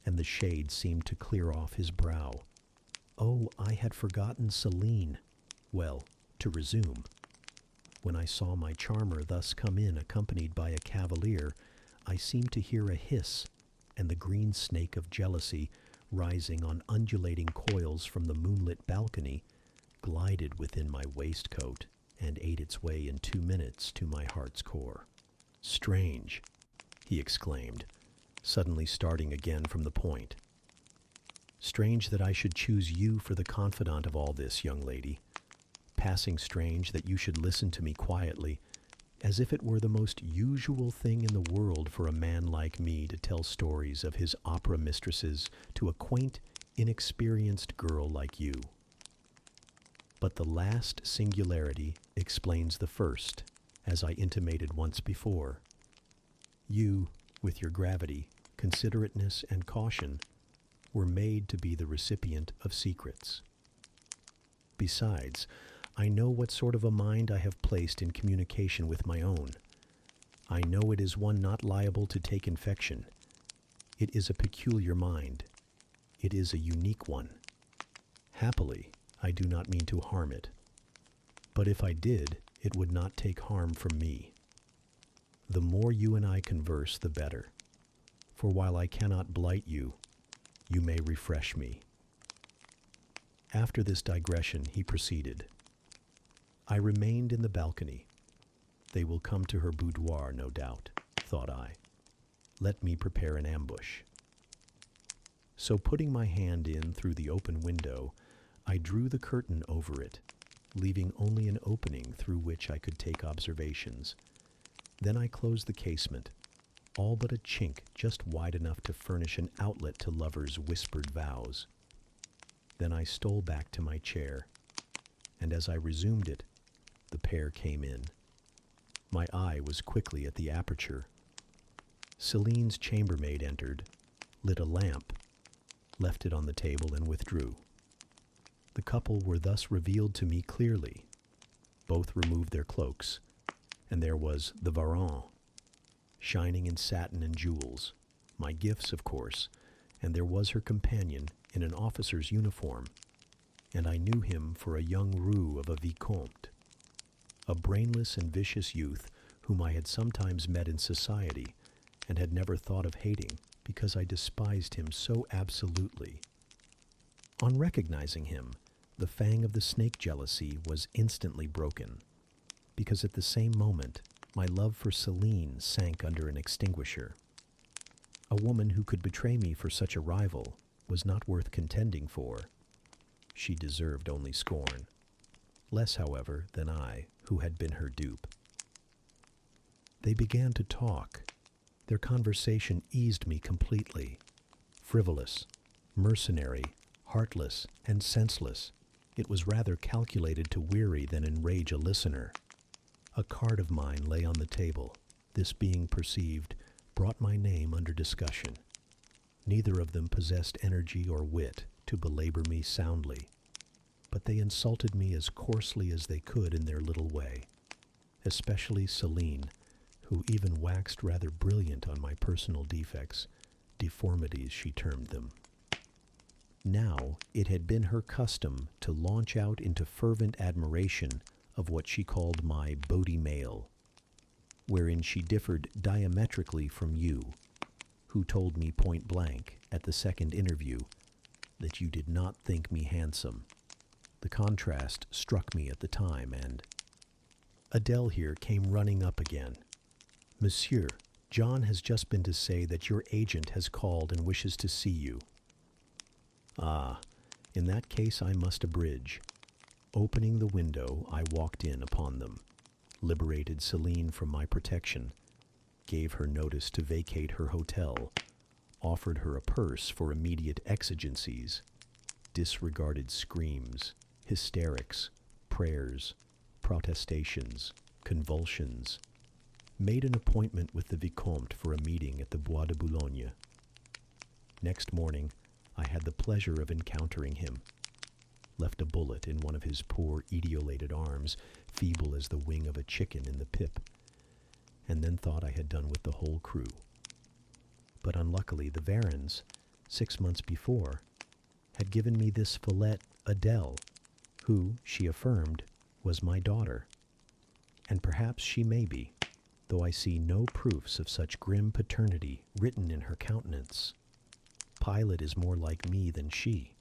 and the shade seemed to clear off his brow. Oh, I had forgotten Céline. Well, to resume. When I saw my charmer thus come in accompanied by a cavalier, I seemed to hear a hiss, and the green snake of jealousy, rising on undulating coils from the moonlit balcony, glided within my waistcoat and ate its way in 2 minutes to my heart's core. "Strange," he exclaimed, suddenly starting again from the point. "Strange that I should choose you for the confidant of all this, young lady. Passing strange that you should listen to me quietly, as if it were the most usual thing in the world for a man like me to tell stories of his opera mistresses to a quaint, inexperienced girl like you. But the last singularity explains the first, as I intimated once before. You, with your gravity, considerateness, and caution, were made to be the recipient of secrets. Besides, I know what sort of a mind I have placed in communication with my own. I know it is one not liable to take infection. It is a peculiar mind. It is a unique one. Happily, I do not mean to harm it. But if I did, it would not take harm from me. The more you and I converse, the better. For while I cannot blight you, you may refresh me." After this digression, he proceeded. I remained in the balcony. They will come to her boudoir, no doubt, thought I. Let me prepare an ambush. So putting my hand in through the open window, I drew the curtain over it, leaving only an opening through which I could take observations. Then I closed the casement, all but a chink just wide enough to furnish an outlet to lovers' whispered vows. Then I stole back to my chair, and as I resumed it, the pair came in. My eye was quickly at the aperture. Céline's chambermaid entered, lit a lamp, left it on the table, and withdrew. The couple were thus revealed to me clearly. Both removed their cloaks, and there was the Varan, shining in satin and jewels, my gifts, of course, and there was her companion in an officer's uniform, and I knew him for a young roue of a vicomte, a brainless and vicious youth whom I had sometimes met in society and had never thought of hating because I despised him so absolutely. On recognizing him, the fang of the snake jealousy was instantly broken, because at the same moment my love for Céline sank under an extinguisher. A woman who could betray me for such a rival was not worth contending for. She deserved only scorn. Less, however, than I, who had been her dupe. They began to talk. Their conversation eased me completely. Frivolous, mercenary, heartless, and senseless, it was rather calculated to weary than enrage a listener. A card of mine lay on the table. This being perceived, brought my name under discussion. Neither of them possessed energy or wit to belabor me soundly, but they insulted me as coarsely as they could in their little way, especially Céline, who even waxed rather brilliant on my personal defects, deformities she termed them. Now it had been her custom to launch out into fervent admiration of what she called my Bodhi male, wherein she differed diametrically from you, who told me point blank at the second interview that you did not think me handsome. The contrast struck me at the time, and Adele here came running up again. "Monsieur, John has just been to say that your agent has called and wishes to see you." Ah, in that case I must abridge. Opening the window, I walked in upon them, liberated Céline from my protection, gave her notice to vacate her hotel, offered her a purse for immediate exigencies, disregarded screams, hysterics, prayers, protestations, convulsions, made an appointment with the Vicomte for a meeting at the Bois de Boulogne. Next morning, I had the pleasure of encountering him, left a bullet in one of his poor etiolated arms, feeble as the wing of a chicken in the pip, and then thought I had done with the whole crew. But unluckily the Varens, 6 months before, had given me this Follette Adele, who, she affirmed, was my daughter. And perhaps she may be, though I see no proofs of such grim paternity written in her countenance. Pilot is more like me than she.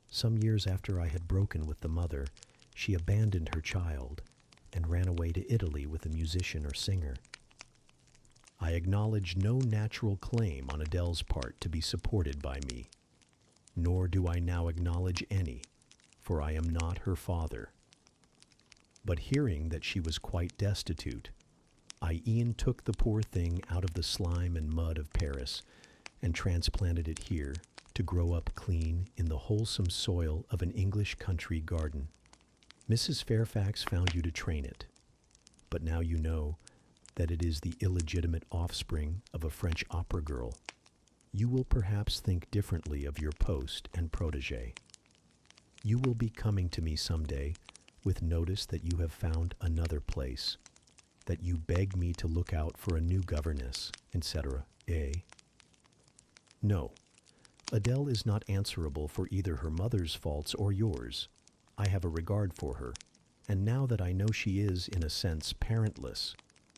Some years after I had broken with the mother, she abandoned her child and ran away to Italy with a musician or singer. I acknowledge no natural claim on Adele's part to be supported by me, nor do I now acknowledge any, for I am not her father. But hearing that she was quite destitute, I e'en took the poor thing out of the slime and mud of Paris and transplanted it here to grow up clean in the wholesome soil of an English country garden. Mrs. Fairfax found you to train it, but now you know that it is the illegitimate offspring of a French opera girl. You will perhaps think differently of your post and protégé. You will be coming to me some day with notice that you have found another place, that you beg me to look out for a new governess, etc., eh? No, Adele is not answerable for either her mother's faults or yours. I have a regard for her, and now that I know she is, in a sense, parentless,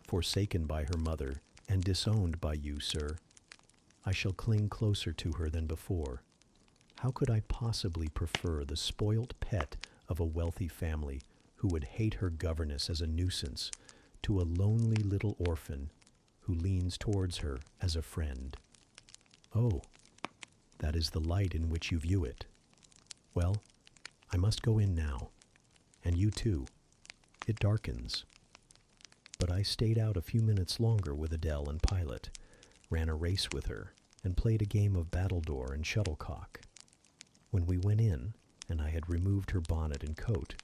forsaken by her mother, and disowned by you, sir, I shall cling closer to her than before. How could I possibly prefer the spoilt pet of a wealthy family who would hate her governess as a nuisance to a lonely little orphan who leans towards her as a friend? Oh, that is the light in which you view it. Well, I must go in now, and you too. It darkens. But I stayed out a few minutes longer with Adele and Pilot, ran a race with her, and played a game of battledore and shuttlecock. When we went in, and I had removed her bonnet and coat,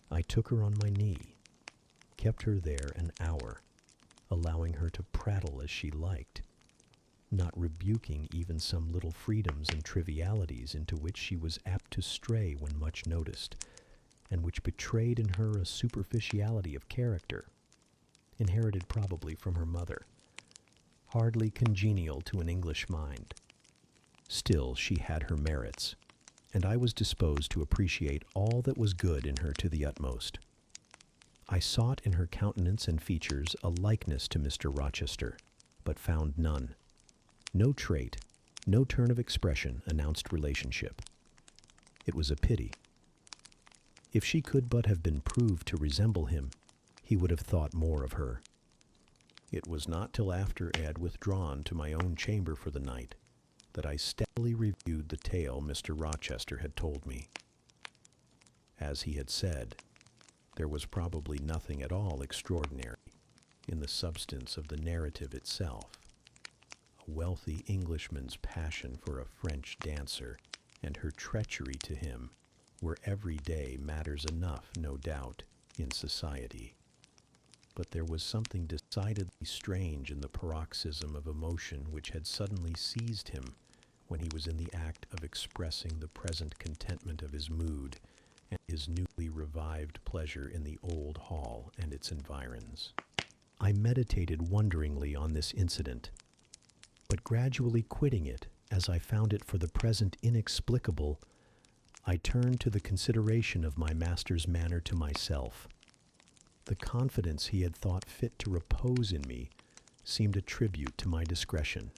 I took her on my knee, kept her there an hour, allowing her to prattle as she liked, not rebuking even some little freedoms and trivialities into which she was apt to stray when much noticed, and which betrayed in her a superficiality of character, inherited probably from her mother, hardly congenial to an English mind. Still, she had her merits, and I was disposed to appreciate all that was good in her to the utmost. I sought in her countenance and features a likeness to Mr. Rochester, but found none. No trait, no turn of expression announced relationship. It was a pity. If she could but have been proved to resemble him, he would have thought more of her. It was not till after I had withdrawn to my own chamber for the night that I steadily reviewed the tale Mr. Rochester had told me. As he had said, there was probably nothing at all extraordinary in the substance of the narrative itself. A wealthy Englishman's passion for a French dancer and her treachery to him were every day matters enough, no doubt, in society. But there was something decidedly strange in the paroxysm of emotion which had suddenly seized him when he was in the act of expressing the present contentment of his mood and his newly revived pleasure in the old hall and its environs. I meditated wonderingly on this incident, but gradually quitting it, as I found it for the present inexplicable, I turned to the consideration of my master's manner to myself. The confidence he had thought fit to repose in me seemed a tribute to my discretion.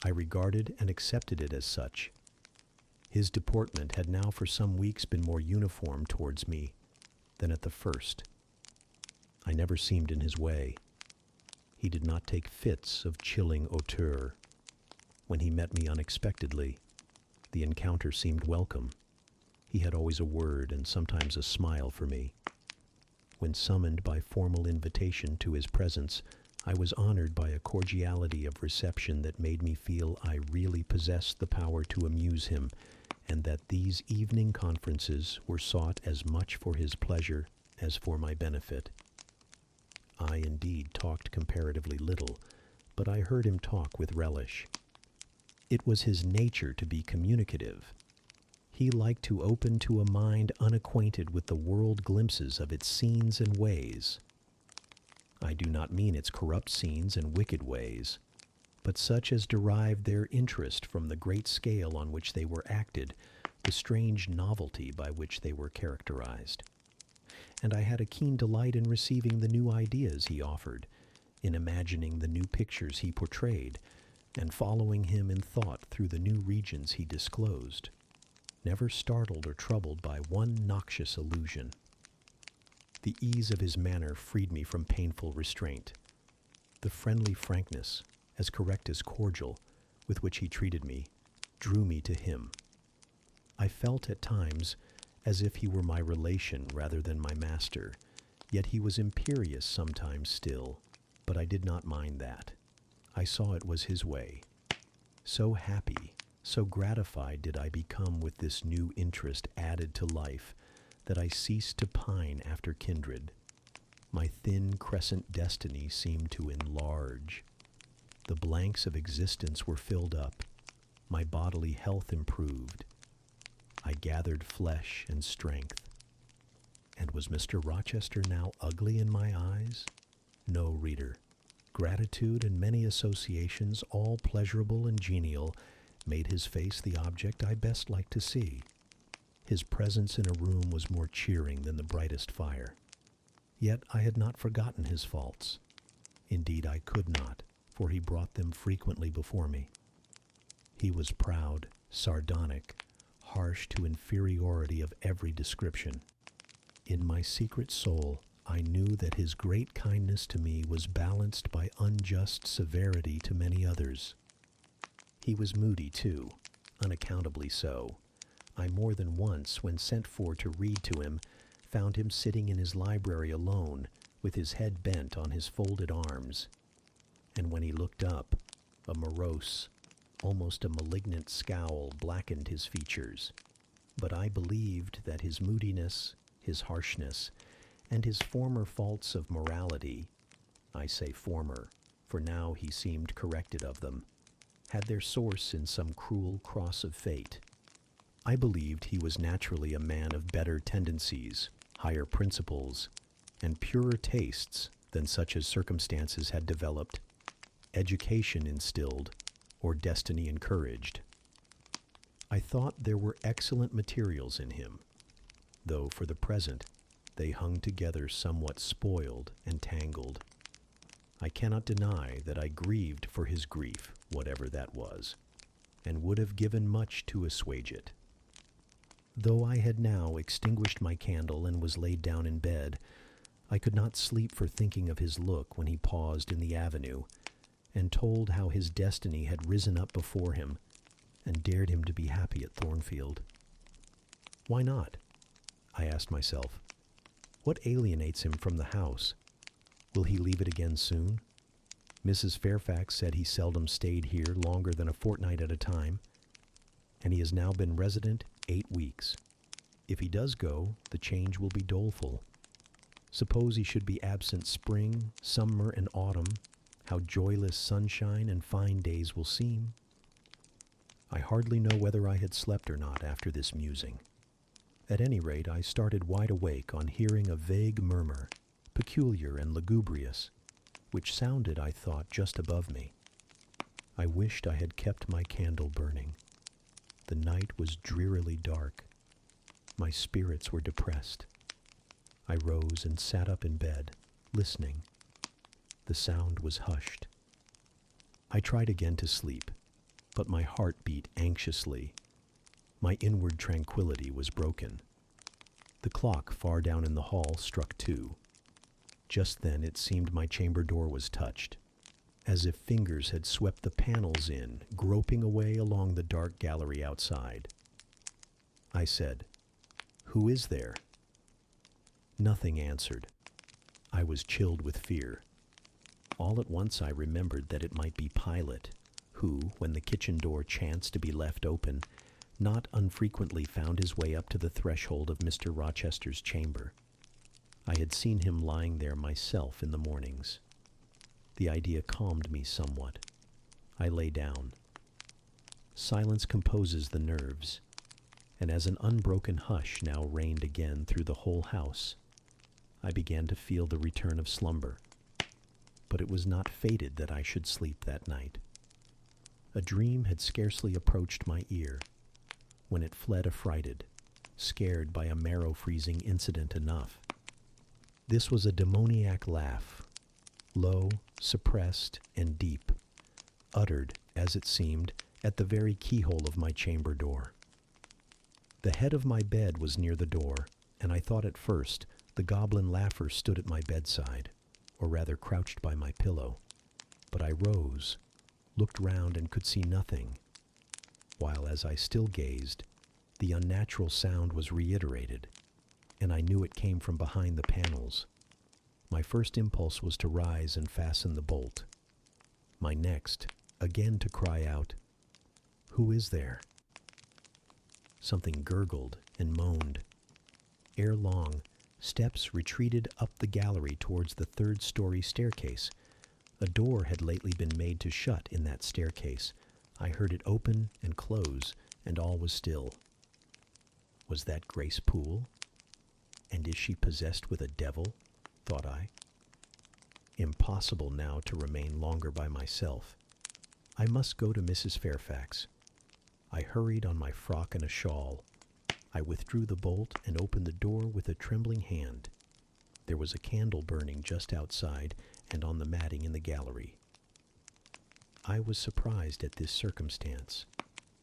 I regarded and accepted it as such. His deportment had now for some weeks been more uniform towards me than at the first. I never seemed in his way. He did not take fits of chilling hauteur. When he met me unexpectedly, the encounter seemed welcome. He had always a word and sometimes a smile for me. When summoned by formal invitation to his presence, I was honored by a cordiality of reception that made me feel I really possessed the power to amuse him, and that these evening conferences were sought as much for his pleasure as for my benefit. I indeed talked comparatively little, but I heard him talk with relish. It was his nature to be communicative. He liked to open to a mind unacquainted with the world glimpses of its scenes and ways. I do not mean its corrupt scenes and wicked ways, but such as derived their interest from the great scale on which they were acted, the strange novelty by which they were characterized. And I had a keen delight in receiving the new ideas he offered, in imagining the new pictures he portrayed, and following him in thought through the new regions he disclosed, never startled or troubled by one noxious illusion. The ease of his manner freed me from painful restraint. The friendly frankness, as correct as cordial, with which he treated me, drew me to him. I felt at times as if he were my relation rather than my master, yet he was imperious sometimes still, but I did not mind that. I saw it was his way. So happy, so gratified did I become with this new interest added to life, that I ceased to pine after kindred. My thin crescent destiny seemed to enlarge. The blanks of existence were filled up. My bodily health improved. I gathered flesh and strength. And was Mr. Rochester now ugly in my eyes? No, reader. Gratitude and many associations, all pleasurable and genial, made his face the object I best liked to see. His presence in a room was more cheering than the brightest fire. Yet I had not forgotten his faults. Indeed, I could not, for he brought them frequently before me. He was proud, sardonic, harsh to inferiority of every description. In my secret soul, I knew that his great kindness to me was balanced by unjust severity to many others. He was moody, too, unaccountably so. I more than once, when sent for to read to him, found him sitting in his library alone, with his head bent on his folded arms. And when he looked up, a morose, almost a malignant scowl blackened his features. But I believed that his moodiness, his harshness, and his former faults of morality, I say former, for now he seemed corrected of them, had their source in some cruel cross of fate. I believed he was naturally a man of better tendencies, higher principles, and purer tastes than such as circumstances had developed, education instilled, or destiny encouraged. I thought there were excellent materials in him, though for the present they hung together somewhat spoiled and tangled. I cannot deny that I grieved for his grief, whatever that was, and would have given much to assuage it. Though I had now extinguished my candle and was laid down in bed, I could not sleep for thinking of his look when he paused in the avenue, and told how his destiny had risen up before him, and dared him to be happy at Thornfield. Why not? I asked myself. What alienates him from the house? Will he leave it again soon? Mrs. Fairfax said he seldom stayed here longer than a fortnight at a time, and he has now been resident 8 weeks. If he does go, the change will be doleful. Suppose he should be absent spring, summer, and autumn, how joyless sunshine and fine days will seem. I hardly know whether I had slept or not after this musing. At any rate, I started wide awake on hearing a vague murmur, peculiar and lugubrious, which sounded, I thought, just above me. I wished I had kept my candle burning. The night was drearily dark. My spirits were depressed. I rose and sat up in bed, listening. The sound was hushed. I tried again to sleep, but my heart beat anxiously. My inward tranquility was broken. The clock far down in the hall struck 2. Just then it seemed my chamber door was touched, as if fingers had swept the panels in, groping away along the dark gallery outside. I said, "Who is there?" Nothing answered. I was chilled with fear. All at once I remembered that it might be Pilate, who, when the kitchen door chanced to be left open, not unfrequently found his way up to the threshold of Mr. Rochester's chamber. I had seen him lying there myself in the mornings. The idea calmed me somewhat. I lay down. Silence composes the nerves, and as an unbroken hush now reigned again through the whole house, I began to feel the return of slumber. But it was not fated that I should sleep that night. A dream had scarcely approached my ear, when it fled affrighted, scared by a marrow-freezing incident enough. This was a demoniac laugh, low, suppressed, and deep, uttered, as it seemed, at the very keyhole of my chamber door. The head of my bed was near the door, and I thought at first the goblin laugher stood at my bedside, or rather crouched by my pillow. But I rose, looked round, and could see nothing, while as I still gazed, the unnatural sound was reiterated, and I knew it came from behind the panels. My first impulse was to rise and fasten the bolt. My next, again to cry out, "Who is there?" Something gurgled and moaned. Ere long, steps retreated up the gallery towards the third-story staircase. A door had lately been made to shut in that staircase. I heard it open and close, and all was still. Was that Grace Poole? And is she possessed with a devil? Thought I. Impossible now to remain longer by myself. I must go to Mrs. Fairfax. I hurried on my frock and a shawl. I withdrew the bolt and opened the door with a trembling hand. There was a candle burning just outside and on the matting in the gallery. I was surprised at this circumstance,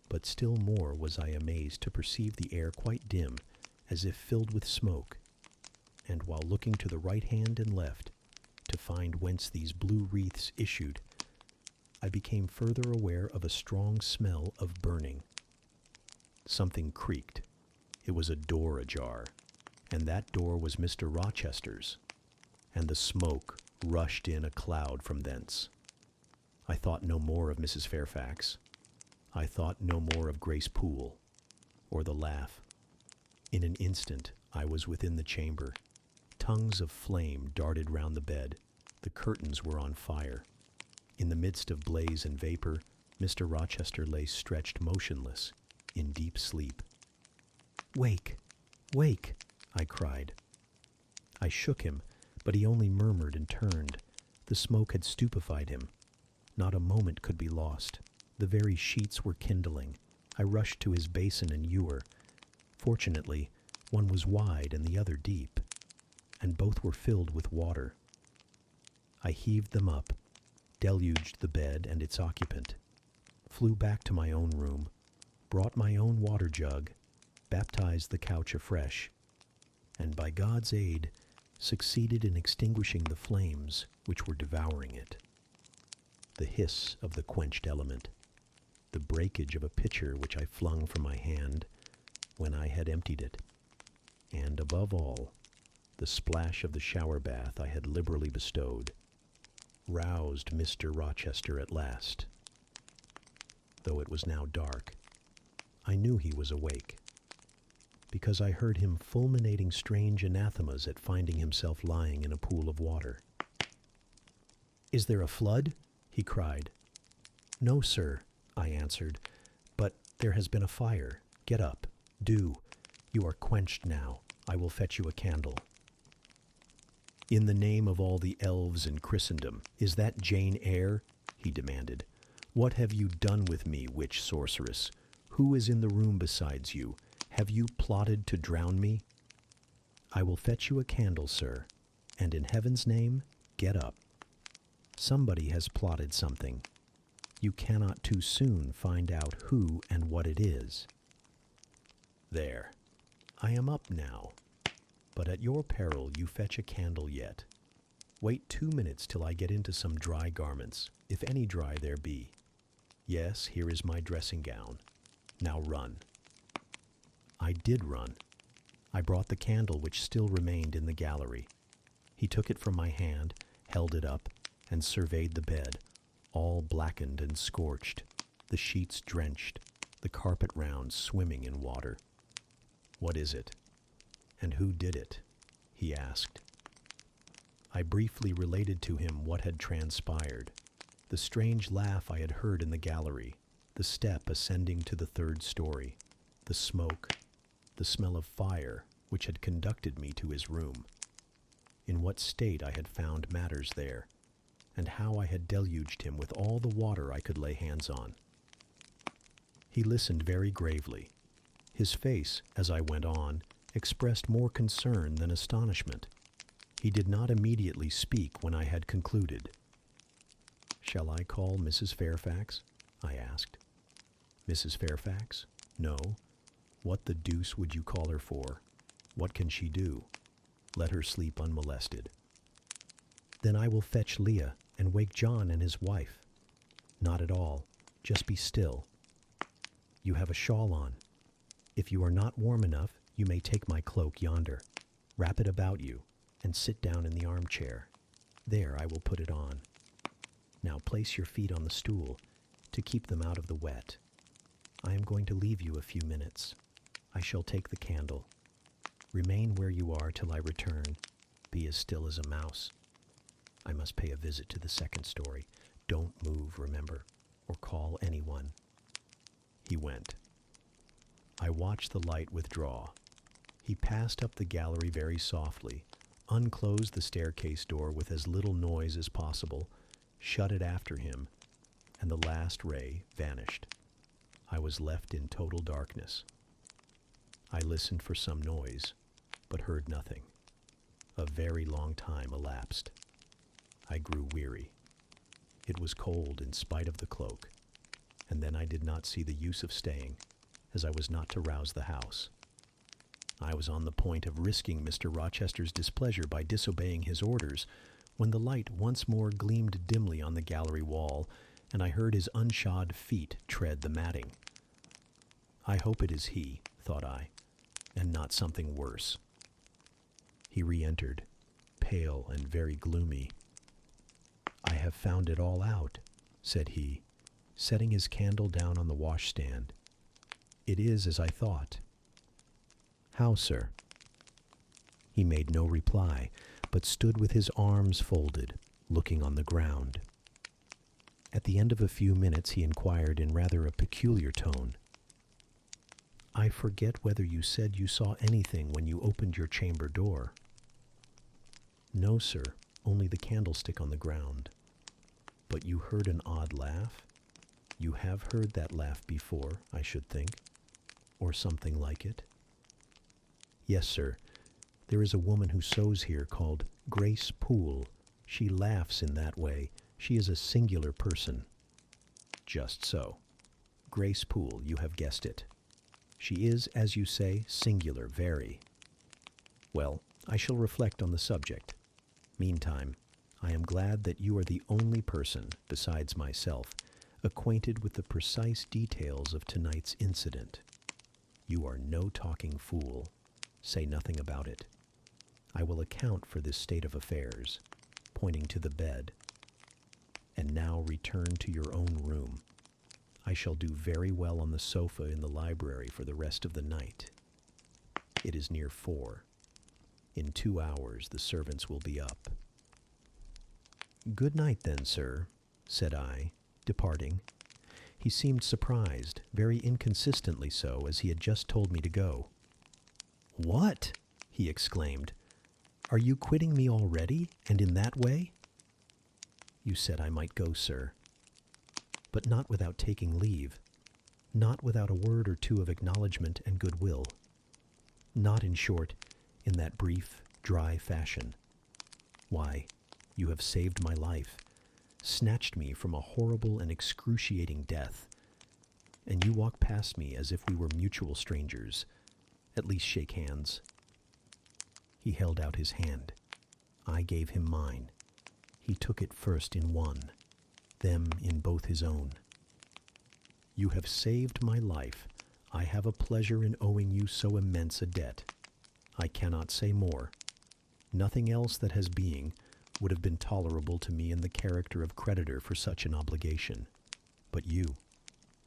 but still more was I amazed to perceive the air quite dim, as if filled with smoke, and while looking to the right hand and left, to find whence these blue wreaths issued, I became further aware of a strong smell of burning. Something creaked. It was a door ajar, and that door was Mr. Rochester's, and the smoke rushed in a cloud from thence. I thought no more of Mrs. Fairfax. I thought no more of Grace Poole, or the laugh. In an instant I was within the chamber. Tongues of flame darted round the bed. The curtains were on fire. In the midst of blaze and vapor, Mr. Rochester lay stretched motionless, in deep sleep. "Wake! Wake!" I cried. I shook him, but he only murmured and turned. The smoke had stupefied him. Not a moment could be lost. The very sheets were kindling. I rushed to his basin and ewer. Fortunately, one was wide and the other deep, and both were filled with water. I heaved them up, deluged the bed and its occupant, flew back to my own room, brought my own water jug, baptized the couch afresh, and by God's aid succeeded in extinguishing the flames which were devouring it. The hiss of the quenched element, the breakage of a pitcher which I flung from my hand when I had emptied it, and above all, the splash of the shower bath I had liberally bestowed, roused Mr. Rochester at last. Though it was now dark, I knew he was awake, because I heard him fulminating strange anathemas at finding himself lying in a pool of water. "Is there a flood?" he cried. "No, sir," I answered, "but there has been a fire. Get up. Do. You are quenched now. I will fetch you a candle." "In the name of all the elves in Christendom, is that Jane Eyre?" he demanded. "What have you done with me, witch sorceress? Who is in the room besides you? Have you plotted to drown me?" "I will fetch you a candle, sir, and in heaven's name, get up. Somebody has plotted something. You cannot too soon find out who and what it is. There, I am up now, but at your peril you fetch a candle yet. Wait 2 minutes till I get into some dry garments, if any dry there be. Yes, here is my dressing gown. Now run." I did run. I brought the candle which still remained in the gallery. He took it from my hand, held it up, and surveyed the bed, all blackened and scorched, the sheets drenched, the carpet round swimming in water. "What is it? And who did it?" he asked. I briefly related to him what had transpired, the strange laugh I had heard in the gallery, the step ascending to the third story, the smoke, the smell of fire which had conducted me to his room, in what state I had found matters there, and how I had deluged him with all the water I could lay hands on. He listened very gravely. His face, as I went on, expressed more concern than astonishment. He did not immediately speak when I had concluded. "Shall I call Mrs. Fairfax?" I asked. "Mrs. Fairfax? No. What the deuce would you call her for? What can she do? Let her sleep unmolested." "Then I will fetch Leah and wake John and his wife." "Not at all. Just be still. You have a shawl on. If you are not warm enough, you may take my cloak yonder. Wrap it about you, and sit down in the armchair. There, I will put it on. Now place your feet on the stool, to keep them out of the wet. I am going to leave you a few minutes. I shall take the candle. Remain where you are till I return. Be as still as a mouse. I must pay a visit to the second story. Don't move, remember, or call anyone." He went. I watched the light withdraw. He passed up the gallery very softly, unclosed the staircase door with as little noise as possible, shut it after him, and the last ray vanished. I was left in total darkness. I listened for some noise, but heard nothing. A very long time elapsed. I grew weary. It was cold in spite of the cloak, and then I did not see the use of staying, as I was not to rouse the house. I was on the point of risking Mr. Rochester's displeasure by disobeying his orders, when the light once more gleamed dimly on the gallery wall, and I heard his unshod feet tread the matting. I hope it is he, thought I, and not something worse. He re-entered, pale and very gloomy. "I have found it all out," said he, setting his candle down on the washstand. "It is as I thought." "How, sir?" He made no reply, but stood with his arms folded, looking on the ground. At the end of a few minutes he inquired in rather a peculiar tone, "I forget whether you said you saw anything when you opened your chamber door." "No, sir, only the candlestick on the ground." "But you heard an odd laugh? You have heard that laugh before, I should think, or something like it." "Yes, sir. There is a woman who sews here called Grace Poole. She laughs in that way. She is a singular person." "Just so. Grace Poole, you have guessed it. She is, as you say, singular, very. Well, I shall reflect on the subject. Meantime, I am glad that you are the only person, besides myself, acquainted with the precise details of tonight's incident. You are no talking fool. Say nothing about it. I will account for this state of affairs," pointing to the bed. "And now return to your own room. I shall do very well on the sofa in the library for the rest of the night. It is near 4. In 2 hours the servants will be up." "Good night, then, sir," said I, departing. He seemed surprised, very inconsistently so, as he had just told me to go. "What?" he exclaimed. "Are you quitting me already, and in that way?" "You said I might go, sir, but not without taking leave, not without a word or two of acknowledgment and goodwill, not, in short, in that brief, dry fashion. Why, you have saved my life, snatched me from a horrible and excruciating death, and you walk past me as if we were mutual strangers. At least shake hands." He held out his hand. I gave him mine. He took it first in one, them in both his own. "You have saved my life. I have a pleasure in owing you so immense a debt. I cannot say more. Nothing else that has being would have been tolerable to me in the character of creditor for such an obligation. But you,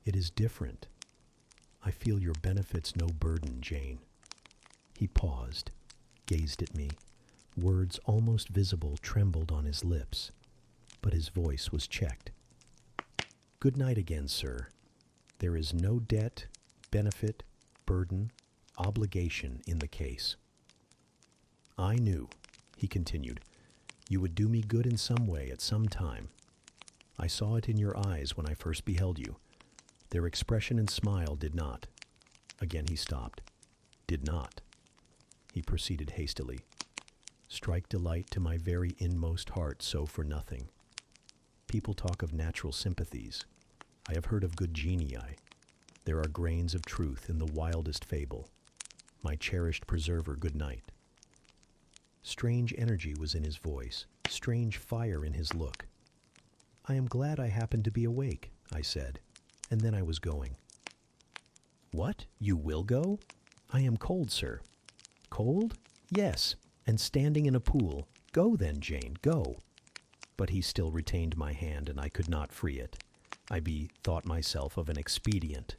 it is different. I feel your benefits no burden, Jane." He paused, gazed at me. Words almost visible trembled on his lips, but his voice was checked. "Good night again, sir. There is no debt, benefit, burden, obligation in the case." "I knew," he continued, "you would do me good in some way at some time. I saw it in your eyes when I first beheld you. Their expression and smile did not." Again he stopped. "Did not," he proceeded hastily, "strike delight to my very inmost heart so for nothing. People talk of natural sympathies. I have heard of good genii. There are grains of truth in the wildest fable. My cherished preserver, good night." Strange energy was in his voice, strange fire in his look. "I am glad I happened to be awake," I said, and then I was going. "What? You will go?" "I am cold, sir." "Cold?" "Yes, and standing in a pool. Go then, Jane, go." But he still retained my hand, and I could not free it. I bethought myself of an expedient.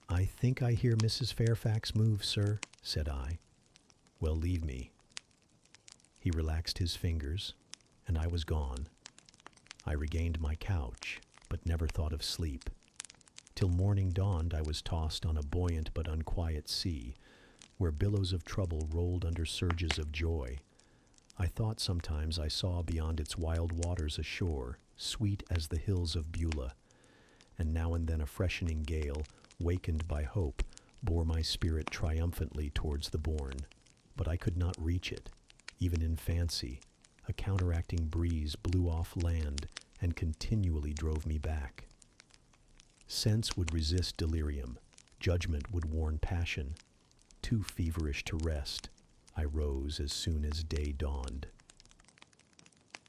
"I think I hear Mrs. Fairfax move, sir," said I. "Well, leave me." He relaxed his fingers, and I was gone. I regained my couch, but never thought of sleep. Till morning dawned, I was tossed on a buoyant but unquiet sea, where billows of trouble rolled under surges of joy. I thought sometimes I saw beyond its wild waters a shore, sweet as the hills of Beulah, and now and then a freshening gale, wakened by hope, bore my spirit triumphantly towards the bourne. But I could not reach it, even in fancy. A counteracting breeze blew off land and continually drove me back. Sense would resist delirium. Judgment would warn passion. Too feverish to rest, I rose as soon as day dawned.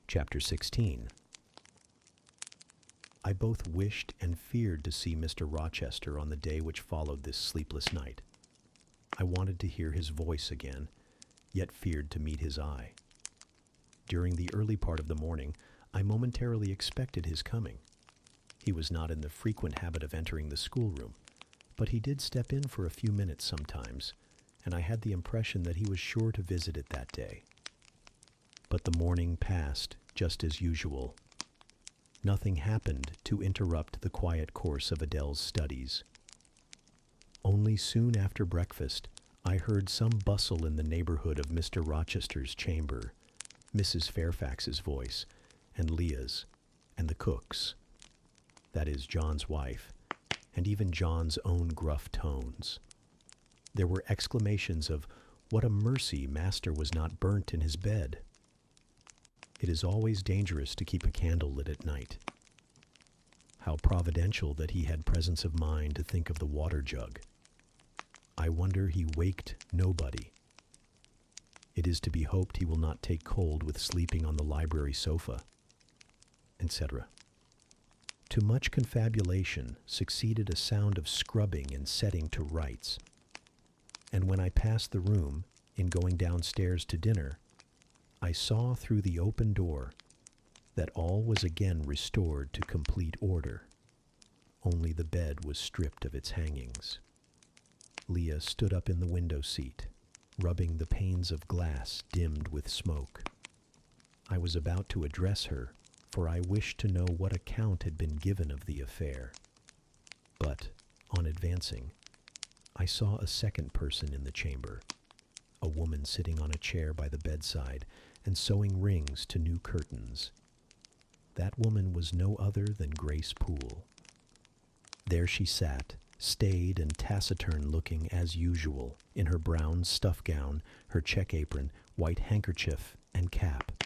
Chapter 16. I both wished and feared to see Mr. Rochester on the day which followed this sleepless night. I wanted to hear his voice again, yet feared to meet his eye. During the early part of the morning, I momentarily expected his coming. He was not in the frequent habit of entering the schoolroom, but he did step in for a few minutes sometimes, and I had the impression that he was sure to visit it that day. But the morning passed just as usual. Nothing happened to interrupt the quiet course of Adele's studies. Only soon after breakfast, I heard some bustle in the neighborhood of Mr. Rochester's chamber, Mrs. Fairfax's voice, and Leah's, and the cook's. That is, John's wife, and even John's own gruff tones. There were exclamations of, "What a mercy master was not burnt in his bed." It is always dangerous to keep a candle lit at night. How providential that he had presence of mind to think of the water jug. I wonder he waked nobody. It is to be hoped he will not take cold with sleeping on the library sofa, etc. To much confabulation succeeded a sound of scrubbing and setting to rights. And when I passed the room, in going downstairs to dinner, I saw through the open door that all was again restored to complete order. Only the bed was stripped of its hangings. Leah stood up in the window seat, rubbing the panes of glass dimmed with smoke. I was about to address her, for I wished to know what account had been given of the affair. But, on advancing, I saw a second person in the chamber, a woman sitting on a chair by the bedside and sewing rings to new curtains. That woman was no other than Grace Poole. There she sat, staid and taciturn-looking as usual, in her brown stuff gown, her check apron, white handkerchief, and cap.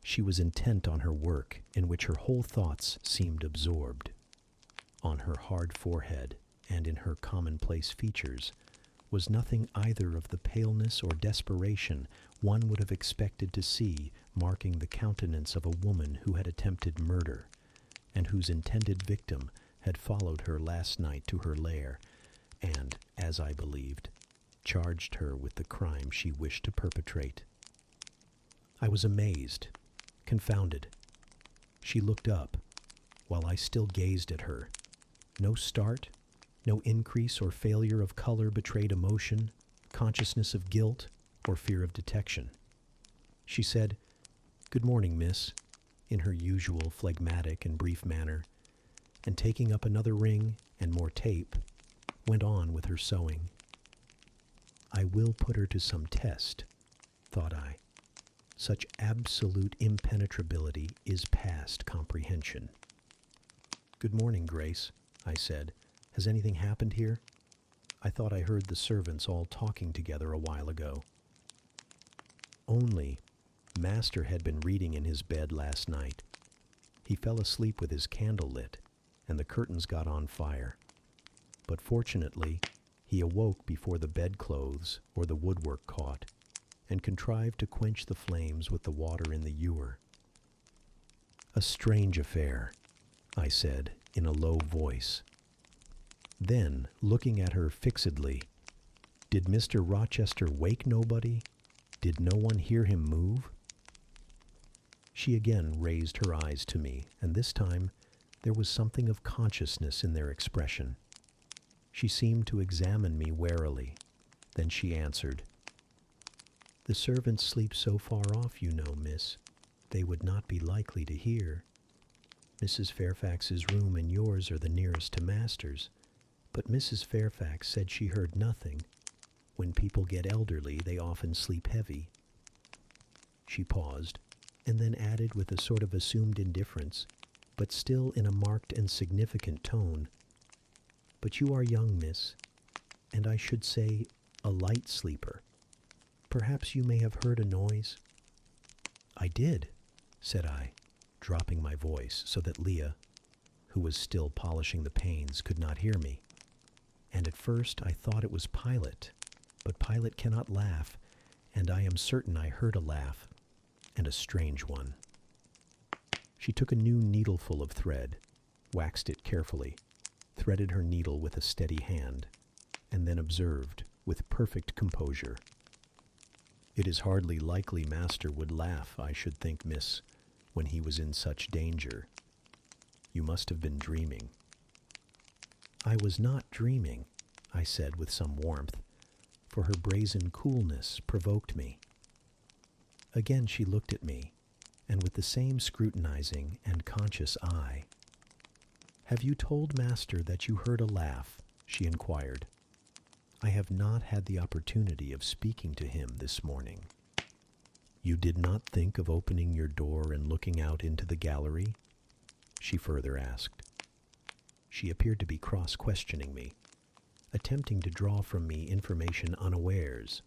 She was intent on her work, in which her whole thoughts seemed absorbed. On her hard forehead, and in her commonplace features, was nothing either of the paleness or desperation one would have expected to see marking the countenance of a woman who had attempted murder, and whose intended victim had followed her last night to her lair, and, as I believed, charged her with the crime she wished to perpetrate. I was amazed, confounded. She looked up, while I still gazed at her. No start, no increase or failure of color betrayed emotion, consciousness of guilt, or fear of detection. She said, "Good morning, miss," in her usual phlegmatic and brief manner, and taking up another ring and more tape, went on with her sewing. I will put her to some test, thought I. Such absolute impenetrability is past comprehension. "Good morning, Grace," I said. "Has anything happened here? I thought I heard the servants all talking together a while ago." Only, Master had been reading in his bed last night. He fell asleep with his candle lit, and the curtains got on fire. But fortunately, he awoke before the bedclothes or the woodwork caught, and contrived to quench the flames with the water in the ewer. "A strange affair," I said in a low voice. Then, looking at her fixedly, "Did Mr. Rochester wake nobody? Did no one hear him move?" She again raised her eyes to me, and this time there was something of consciousness in their expression. She seemed to examine me warily. Then she answered, "The servants sleep so far off, you know, miss, they would not be likely to hear. Mrs. Fairfax's room and yours are the nearest to Master's, but Mrs. Fairfax said she heard nothing. When people get elderly, they often sleep heavy." She paused, and then added with a sort of assumed indifference, but still in a marked and significant tone, "But you are young, miss, and I should say a light sleeper. Perhaps you may have heard a noise?" "I did," said I, dropping my voice so that Leah, who was still polishing the panes, could not hear me. "And at first I thought it was Pilot, but Pilot cannot laugh, and I am certain I heard a laugh, and a strange one." She took a new needleful of thread, waxed it carefully, threaded her needle with a steady hand, and then observed, with perfect composure, "It is hardly likely Master would laugh, I should think, miss, when he was in such danger. You must have been dreaming." "I was not dreaming," I said with some warmth, for her brazen coolness provoked me. Again she looked at me, and with the same scrutinizing and conscious eye. "Have you told Master that you heard a laugh?" she inquired. "I have not had the opportunity of speaking to him this morning." "You did not think of opening your door and looking out into the gallery?" she further asked. She appeared to be cross-questioning me, attempting to draw from me information unawares.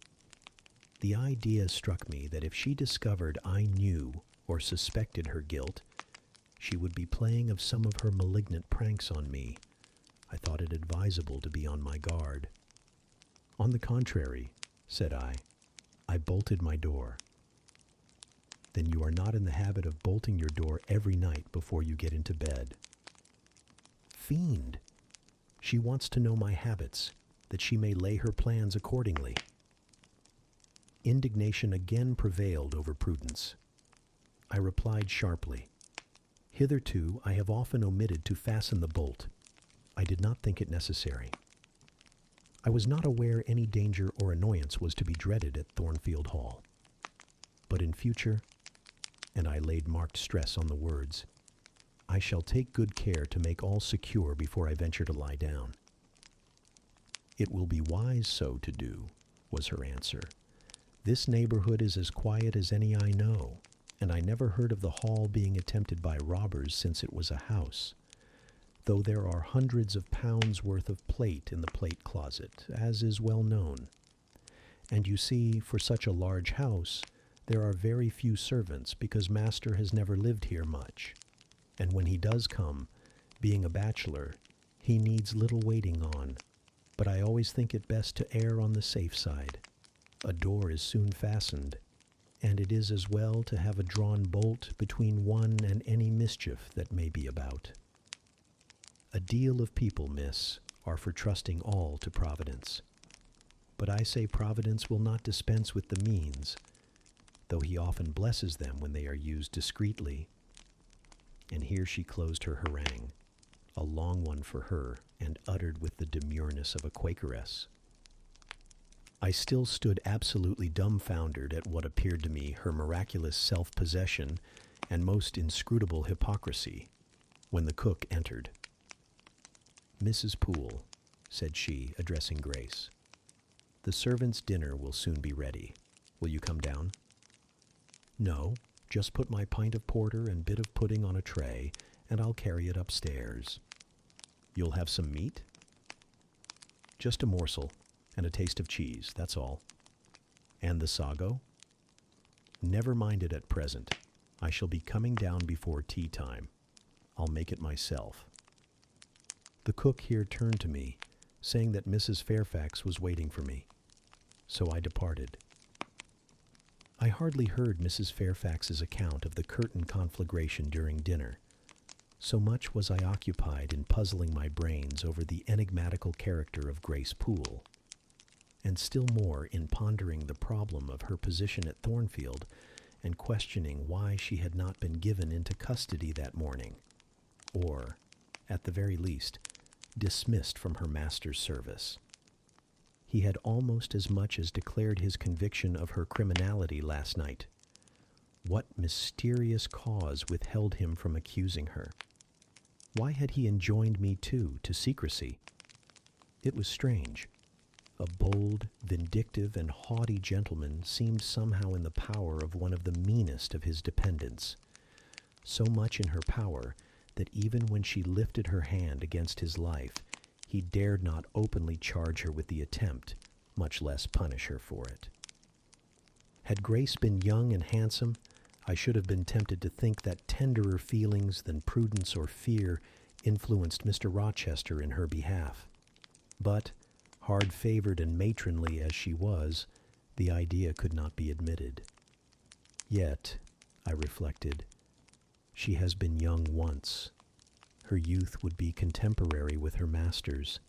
The idea struck me that if she discovered I knew or suspected her guilt, she would be playing of some of her malignant pranks on me. I thought it advisable to be on my guard. "On the contrary," said I bolted my door." "Then you are not in the habit of bolting your door every night before you get into bed." Fiend! She wants to know my habits, that she may lay her plans accordingly. Indignation again prevailed over prudence. I replied sharply, "Hitherto I have often omitted to fasten the bolt. I did not think it necessary. I was not aware any danger or annoyance was to be dreaded at Thornfield Hall. But in future," and I laid marked stress on the words, "I shall take good care to make all secure before I venture to lie down." "It will be wise so to do," was her answer. "This neighborhood is as quiet as any I know, and I never heard of the hall being attempted by robbers since it was a house, though there are hundreds of pounds worth of plate in the plate closet, as is well known. And you see, for such a large house, there are very few servants because Master has never lived here much, and when he does come, being a bachelor, he needs little waiting on, but I always think it best to err on the safe side. A door is soon fastened, and it is as well to have a drawn bolt between one and any mischief that may be about. A deal of people, miss, are for trusting all to Providence. But I say Providence will not dispense with the means. though he often blesses them when they are used discreetly. And here she closed her harangue, a long one for her, and uttered with the demureness of a Quakeress. I still stood absolutely dumbfounded at what appeared to me her miraculous self-possession and most inscrutable hypocrisy, when the cook entered. "Mrs. Poole," said she, addressing Grace, "the servants' dinner will soon be ready. Will you come down?" "No, just put my pint of porter and bit of pudding on a tray, and I'll carry it upstairs." "You'll have some meat?" "Just a morsel, and a taste of cheese, that's all." "And the sago?" "Never mind it at present. I shall be coming down before tea time. I'll make it myself." The cook here turned to me, saying that Mrs. Fairfax was waiting for me. So I departed. I hardly heard Mrs. Fairfax's account of the curtain conflagration during dinner. So much was I occupied in puzzling my brains over the enigmatical character of Grace Poole, and still more in pondering the problem of her position at Thornfield and questioning why she had not been given into custody that morning, or, at the very least, dismissed from her master's service. He had almost as much as declared his conviction of her criminality last night. What mysterious cause withheld him from accusing her? Why had he enjoined me, too, to secrecy? It was strange. A bold, vindictive, and haughty gentleman seemed somehow in the power of one of the meanest of his dependents, so much in her power that even when she lifted her hand against his life, he dared not openly charge her with the attempt, much less punish her for it. Had Grace been young and handsome, I should have been tempted to think that tenderer feelings than prudence or fear influenced Mr. Rochester in her behalf. But, hard-favored and matronly as she was, the idea could not be admitted. Yet, I reflected, she has been young once. Her youth would be contemporary with her master's.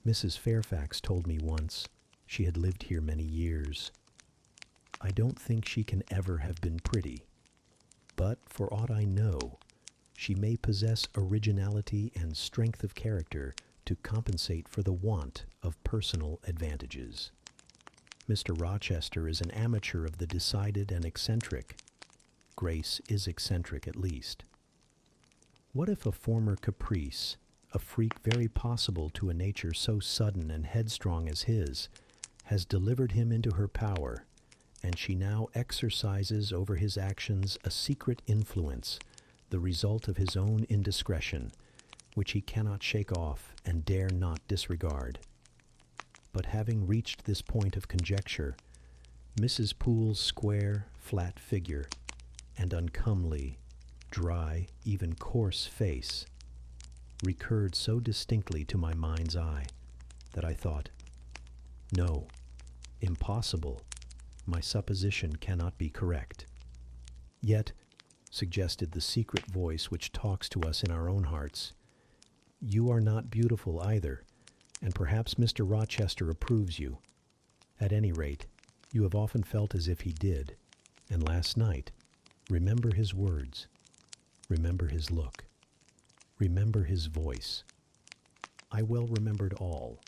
Mrs. Fairfax told me once she had lived here many years. I don't think she can ever have been pretty, but for aught I know, she may possess originality and strength of character to compensate for the want of personal advantages. Mr. Rochester is an amateur of the decided and eccentric. Grace is eccentric at least. What if a former caprice, a freak very possible to a nature so sudden and headstrong as his, has delivered him into her power, and she now exercises over his actions a secret influence, the result of his own indiscretion, which he cannot shake off and dare not disregard? But having reached this point of conjecture, Mrs. Poole's square, flat figure, and uncomely, dry, even coarse face recurred so distinctly to my mind's eye that I thought, no, impossible, my supposition cannot be correct. Yet, suggested the secret voice which talks to us in our own hearts, you are not beautiful either, and perhaps Mr. Rochester approves you. At any rate, you have often felt as if he did, and last night, remember his words. Remember his look. Remember his voice. I well remembered all.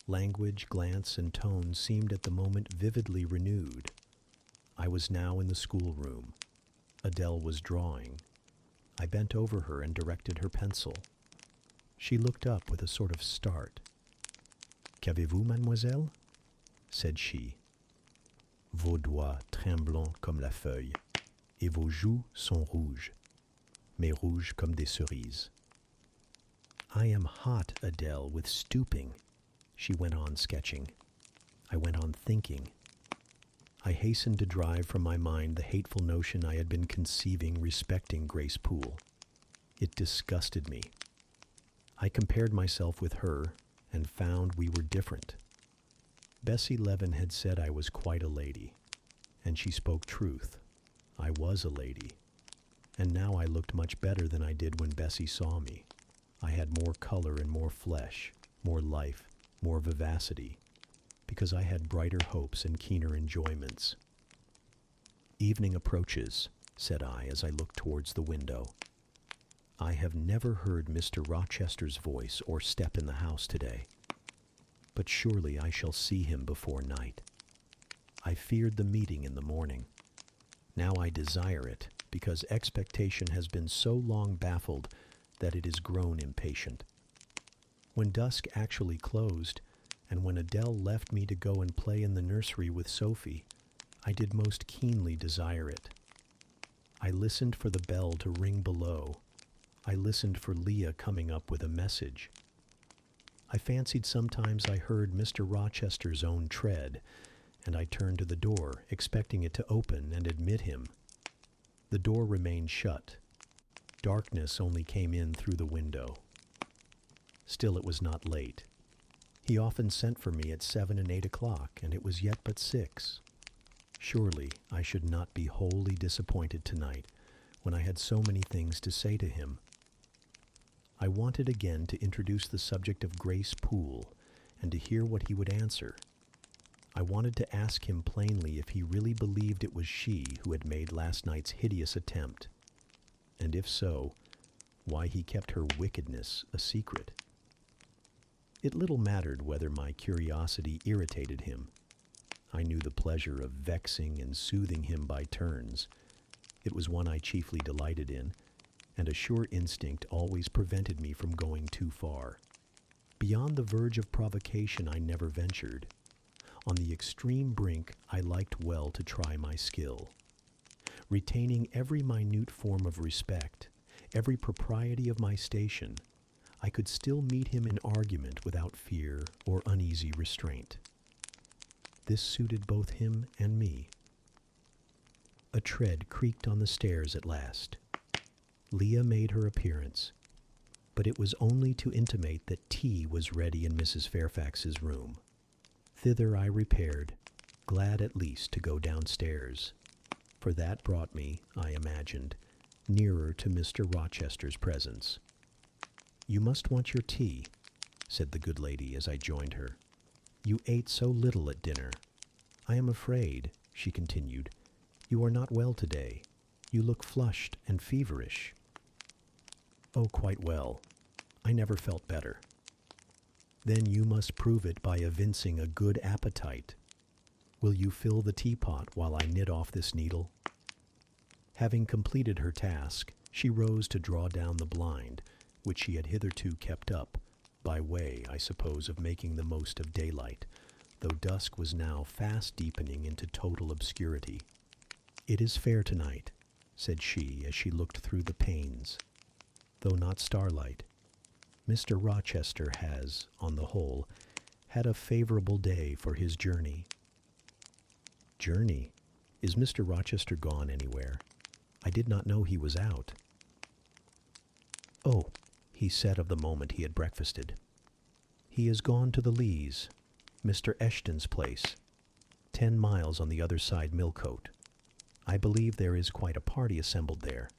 Language, glance, and tone seemed at the moment vividly renewed. I was now in the schoolroom. Adele was drawing. I bent over her and directed her pencil. She looked up with a sort of start. "Qu'avez-vous, mademoiselle?" said she. "Vos doigts tremblent comme la feuille, et vos joues sont rouges, mais rouges comme des cerises." "I am hot, Adele, with stooping," she went on sketching. I went on thinking. I hastened to drive from my mind the hateful notion I had been conceiving respecting Grace Poole. It disgusted me. I compared myself with her and found we were different. Bessie Levin had said I was quite a lady, and she spoke truth. I was a lady, and now I looked much better than I did when Bessie saw me. I had more color and more flesh, more life, more vivacity, because I had brighter hopes and keener enjoyments. Evening approaches, said I as I looked towards the window. I have never heard Mr. Rochester's voice or step in the house today, but surely I shall see him before night. I feared the meeting in the morning. Now I desire it, because expectation has been so long baffled that it is grown impatient. When dusk actually closed, and when Adele left me to go and play in the nursery with Sophie, I did most keenly desire it. I listened for the bell to ring below. I listened for Leah coming up with a message. I fancied sometimes I heard Mr. Rochester's own tread, and I turned to the door, expecting it to open and admit him. The door remained shut. Darkness only came in through the window. Still it was not late. He often sent for me at 7 and 8 o'clock, and it was yet but 6. Surely I should not be wholly disappointed tonight, when I had so many things to say to him. I wanted again to introduce the subject of Grace Poole, and to hear what he would answer. I wanted to ask him plainly if he really believed it was she who had made last night's hideous attempt, and if so, why he kept her wickedness a secret. It little mattered whether my curiosity irritated him. I knew the pleasure of vexing and soothing him by turns. It was one I chiefly delighted in, and a sure instinct always prevented me from going too far. Beyond the verge of provocation I never ventured. On the extreme brink I liked well to try my skill. Retaining every minute form of respect, every propriety of my station, I could still meet him in argument without fear or uneasy restraint. This suited both him and me. A tread creaked on the stairs at last. Leah made her appearance, but it was only to intimate that tea was ready in Mrs. Fairfax's room. Thither I repaired, glad at least to go downstairs, for that brought me, I imagined, nearer to Mr. Rochester's presence. "You must want your tea," said the good lady as I joined her. "You ate so little at dinner. I am afraid," she continued, "you are not well today. You look flushed and feverish." "Oh, quite well. I never felt better." "Then you must prove it by evincing a good appetite. Will you fill the teapot while I knit off this needle?" Having completed her task, she rose to draw down the blind, which she had hitherto kept up, by way, I suppose, of making the most of daylight, though dusk was now fast deepening into total obscurity. "It is fair tonight," said she as she looked through the panes, "though not starlight. Mr. Rochester has, on the whole, had a favorable day for his journey." "Journey? Is Mr. Rochester gone anywhere? I did not know he was out." "Oh," he said of the moment he had breakfasted, "he is gone to the Leas, Mr. Eshton's place, 10 miles on the other side Millcote. I believe there is quite a party assembled there.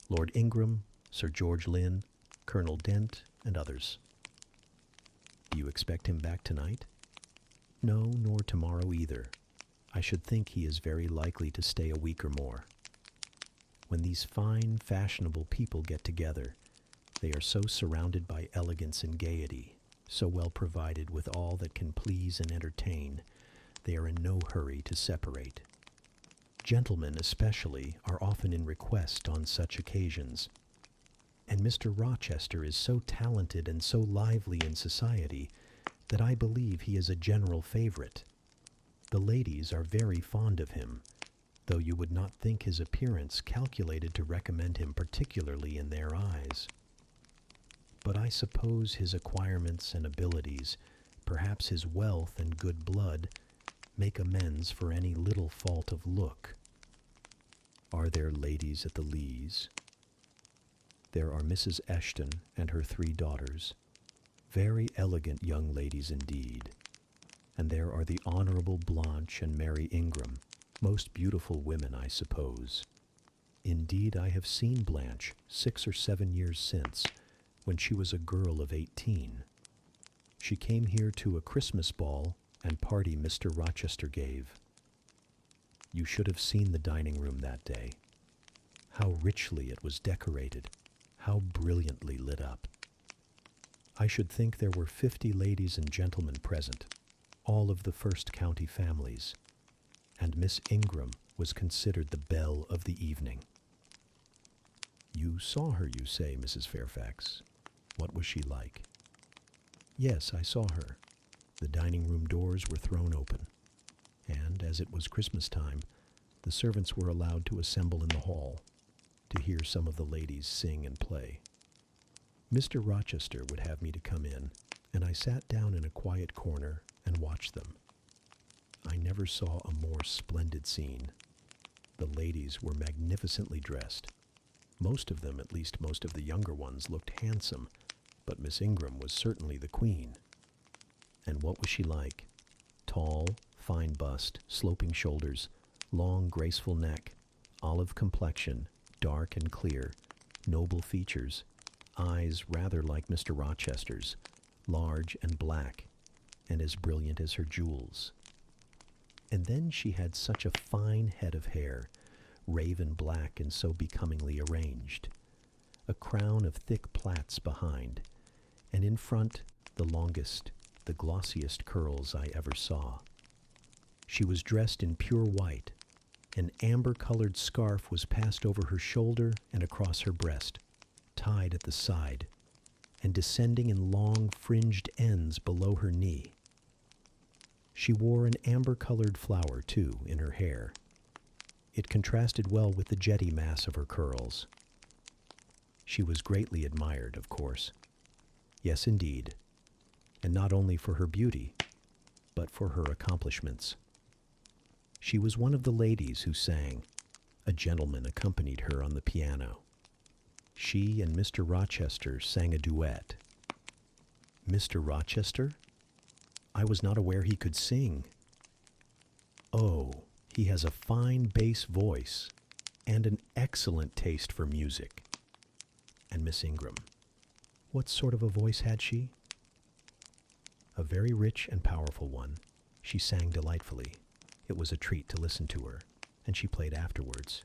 Lord Ingram, Sir George Lynn, Colonel Dent, and others." "Do you expect him back tonight?" "No, nor tomorrow either. I should think he is very likely to stay a week or more. When these fine, fashionable people get together, they are so surrounded by elegance and gaiety, so well provided with all that can please and entertain, they are in no hurry to separate. Gentlemen, especially, are often in request on such occasions. And Mr. Rochester is so talented and so lively in society that I believe he is a general favorite. The ladies are very fond of him, though you would not think his appearance calculated to recommend him particularly in their eyes. But I suppose his acquirements and abilities, perhaps his wealth and good blood, make amends for any little fault of look." "Are there ladies at the Leas?" "There are Mrs. Eshton and her 3 daughters, very elegant young ladies indeed. And there are the Honorable Blanche and Mary Ingram, most beautiful women, I suppose. Indeed, I have seen Blanche 6 or 7 years since, when she was a girl of 18. She came here to a Christmas ball and party Mr. Rochester gave." You should have seen the dining room that day. How richly it was decorated, how brilliantly lit up. I should think there were 50 ladies and gentlemen present, all of the first county families, and Miss Ingram was considered the belle of the evening. You saw her, you say, Mrs. Fairfax. What was she like? Yes, I saw her. The dining room doors were thrown open, and as it was Christmas time, the servants were allowed to assemble in the hall to hear some of the ladies sing and play. Mr. Rochester would have me to come in, and I sat down in a quiet corner and watched them. I never saw a more splendid scene. The ladies were magnificently dressed. Most of them, at least most of the younger ones, looked handsome, but Miss Ingram was certainly the queen. And what was she like? Tall, fine bust, sloping shoulders, long, graceful neck, olive complexion, dark and clear, noble features, eyes rather like Mr. Rochester's, large and black, and as brilliant as her jewels. And then she had such a fine head of hair, raven black and so becomingly arranged, a crown of thick plaits behind, and in front the longest, the glossiest curls I ever saw. She was dressed in pure white. An amber-colored scarf was passed over her shoulder and across her breast, tied at the side, and descending in long fringed ends below her knee. She wore an amber-colored flower, too, in her hair. It contrasted well with the jetty mass of her curls. She was greatly admired, of course. Yes, indeed, and not only for her beauty, but for her accomplishments. She was one of the ladies who sang. A gentleman accompanied her on the piano. She and Mr. Rochester sang a duet. Mr. Rochester? I was not aware he could sing. Oh, he has a fine bass voice and an excellent taste for music. And Miss Ingram, what sort of a voice had she? A very rich and powerful one. She sang delightfully. It was a treat to listen to her, and she played afterwards.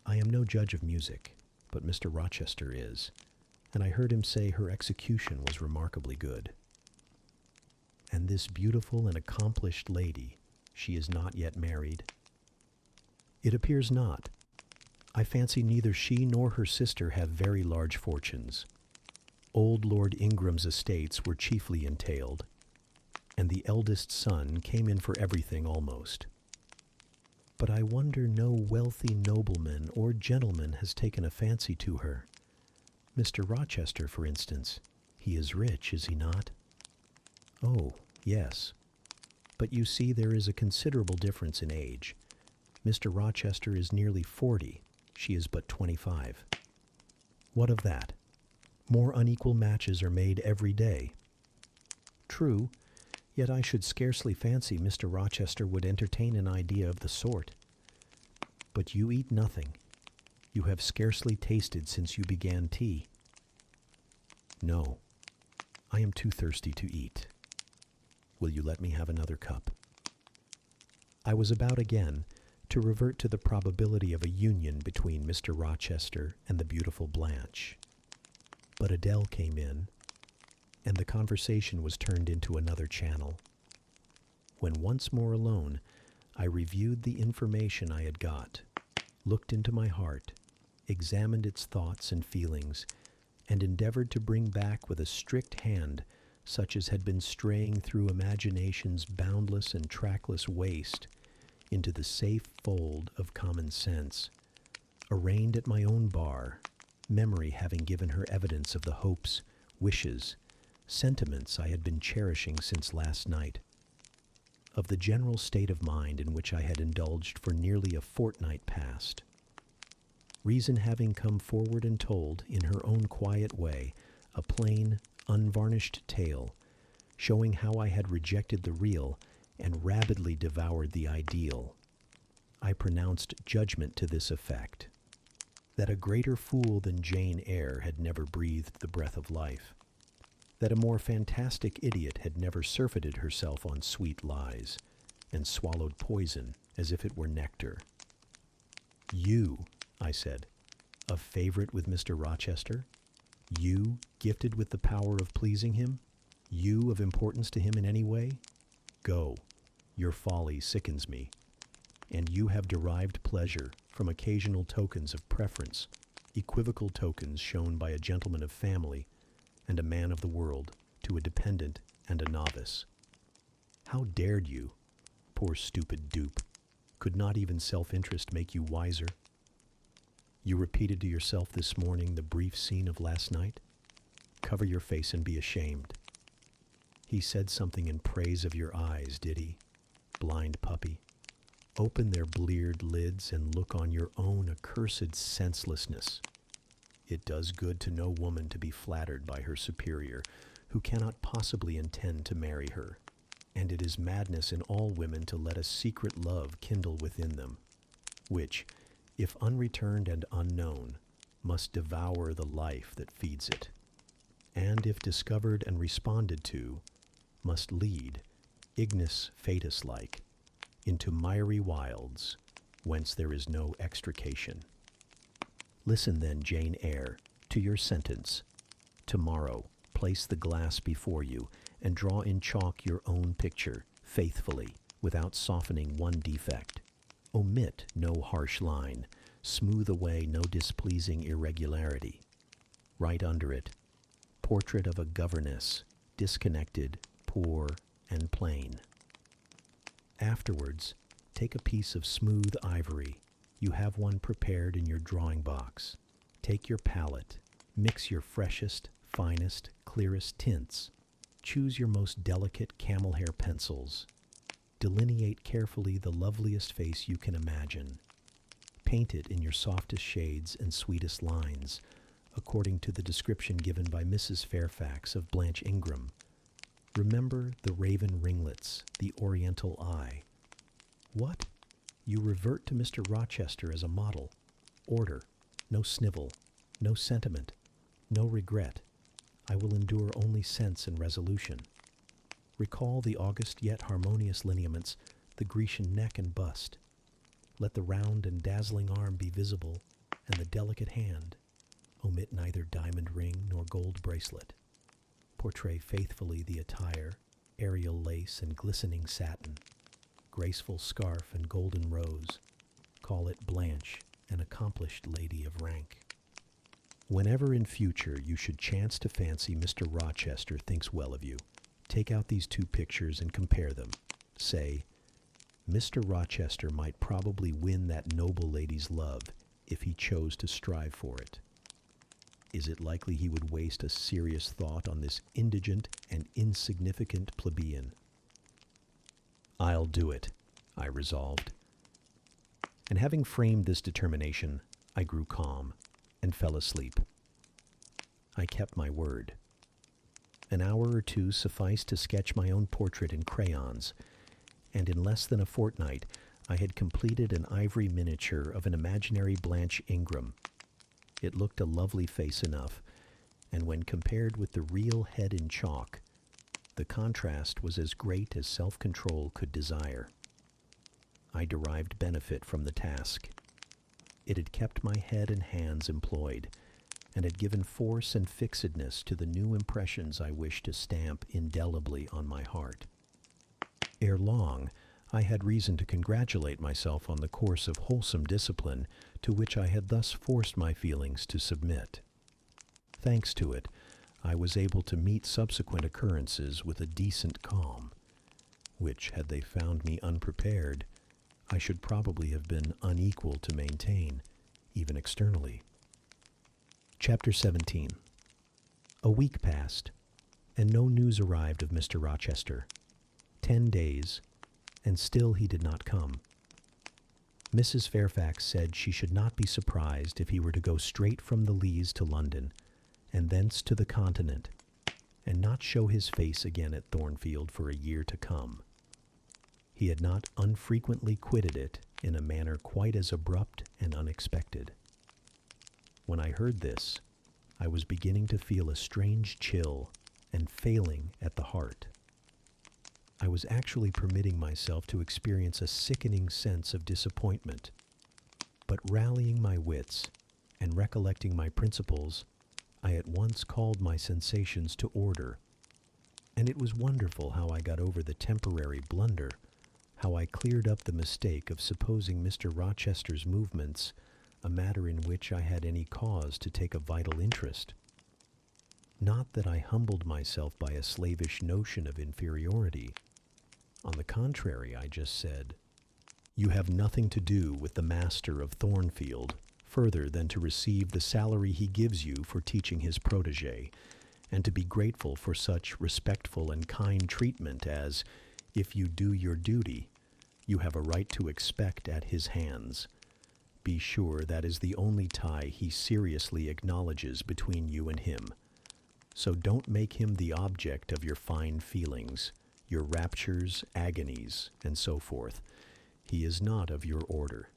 I am no judge of music, but Mr. Rochester is, and I heard him say her execution was remarkably good. And this beautiful and accomplished lady, she is not yet married? It appears not. I fancy neither she nor her sister have very large fortunes. Old Lord Ingram's estates were chiefly entailed, and the eldest son came in for everything almost. But I wonder no wealthy nobleman or gentleman has taken a fancy to her. Mr. Rochester, for instance. He is rich, is he not? Oh, yes. But you see there is a considerable difference in age. Mr. Rochester is nearly 40. She is but 25. What of that? More unequal matches are made every day. True, yet I should scarcely fancy Mr. Rochester would entertain an idea of the sort. But you eat nothing. You have scarcely tasted since you began tea. No, I am too thirsty to eat. Will you let me have another cup? I was about again to revert to the probability of a union between Mr. Rochester and the beautiful Blanche. But Adele came in, and the conversation was turned into another channel. When once more alone, I reviewed the information I had got, looked into my heart, examined its thoughts and feelings, and endeavored to bring back with a strict hand such as had been straying through imagination's boundless and trackless waste into the safe fold of common sense, arraigned at my own bar, memory having given her evidence of the hopes, wishes, sentiments I had been cherishing since last night, of the general state of mind in which I had indulged for nearly a fortnight past. Reason having come forward and told, in her own quiet way, a plain, unvarnished tale, showing how I had rejected the real and rabidly devoured the ideal, I pronounced judgment to this effect: that a greater fool than Jane Eyre had never breathed the breath of life, that a more fantastic idiot had never surfeited herself on sweet lies, and swallowed poison as if it were nectar. "You," I said, "a favorite with Mr. Rochester? You, gifted with the power of pleasing him? You of importance to him in any way? Go. Your folly sickens me. And you have derived pleasure from occasional tokens of preference, equivocal tokens shown by a gentleman of family and a man of the world to a dependent and a novice. How dared you? Poor stupid dupe. Could not even self-interest make you wiser? You repeated to yourself this morning the brief scene of last night? Cover your face and be ashamed. He said something in praise of your eyes, did he? Blind puppy. Open their bleared lids and look on your own accursed senselessness. It does good to no woman to be flattered by her superior, who cannot possibly intend to marry her, and it is madness in all women to let a secret love kindle within them, which, if unreturned and unknown, must devour the life that feeds it, and if discovered and responded to, must lead, ignis fatuus-like, into miry wilds, whence there is no extrication. Listen then, Jane Eyre, to your sentence. Tomorrow, place the glass before you, and draw in chalk your own picture, faithfully, without softening one defect. Omit no harsh line, smooth away no displeasing irregularity. Write under it, portrait of a governess, disconnected, poor, and plain. Afterwards, take a piece of smooth ivory. You have one prepared in your drawing box. Take your palette, mix your freshest, finest, clearest tints. Choose your most delicate camel hair pencils. Delineate carefully the loveliest face you can imagine. Paint it in your softest shades and sweetest lines, according to the description given by Mrs. Fairfax of Blanche Ingram. Remember the raven ringlets, the oriental eye. What? You revert to Mr. Rochester as a model. Order, no snivel, no sentiment, no regret. I will endure only sense and resolution. Recall the august yet harmonious lineaments, the Grecian neck and bust. Let the round and dazzling arm be visible, and the delicate hand. Omit neither diamond ring nor gold bracelet. Portray faithfully the attire, aerial lace and glistening satin, graceful scarf and golden rose. Call it Blanche, an accomplished lady of rank. Whenever in future you should chance to fancy Mr. Rochester thinks well of you, take out these two pictures and compare them. Say, Mr. Rochester might probably win that noble lady's love if he chose to strive for it. Is it likely he would waste a serious thought on this indigent and insignificant plebeian? I'll do it, I resolved. And having framed this determination, I grew calm and fell asleep. I kept my word. An hour or two sufficed to sketch my own portrait in crayons, and in less than a fortnight I had completed an ivory miniature of an imaginary Blanche Ingram. It looked a lovely face enough, and when compared with the real head in chalk, the contrast was as great as self-control could desire. I derived benefit from the task. It had kept my head and hands employed, and had given force and fixedness to the new impressions I wished to stamp indelibly on my heart. Ere long, I had reason to congratulate myself on the course of wholesome discipline to which I had thus forced my feelings to submit. Thanks to it, I was able to meet subsequent occurrences with a decent calm, which, had they found me unprepared, I should probably have been unequal to maintain, even externally. Chapter 17. A week passed, and no news arrived of Mr. Rochester. 10 days, and still he did not come. Mrs. Fairfax said she should not be surprised if he were to go straight from the Leas to London, and thence to the Continent, and not show his face again at Thornfield for a year to come. He had not unfrequently quitted it in a manner quite as abrupt and unexpected. When I heard this, I was beginning to feel a strange chill and failing at the heart. I was actually permitting myself to experience a sickening sense of disappointment. But rallying my wits and recollecting my principles, I at once called my sensations to order. And it was wonderful how I got over the temporary blunder, how I cleared up the mistake of supposing Mr. Rochester's movements a matter in which I had any cause to take a vital interest. Not that I humbled myself by a slavish notion of inferiority. On the contrary, I just said, "You have nothing to do with the master of Thornfield, further than to receive the salary he gives you for teaching his protégé, and to be grateful for such respectful and kind treatment as, if you do your duty, you have a right to expect at his hands. Be sure that is the only tie he seriously acknowledges between you and him. So don't make him the object of your fine feelings, your raptures, agonies, and so forth. He is not of your order.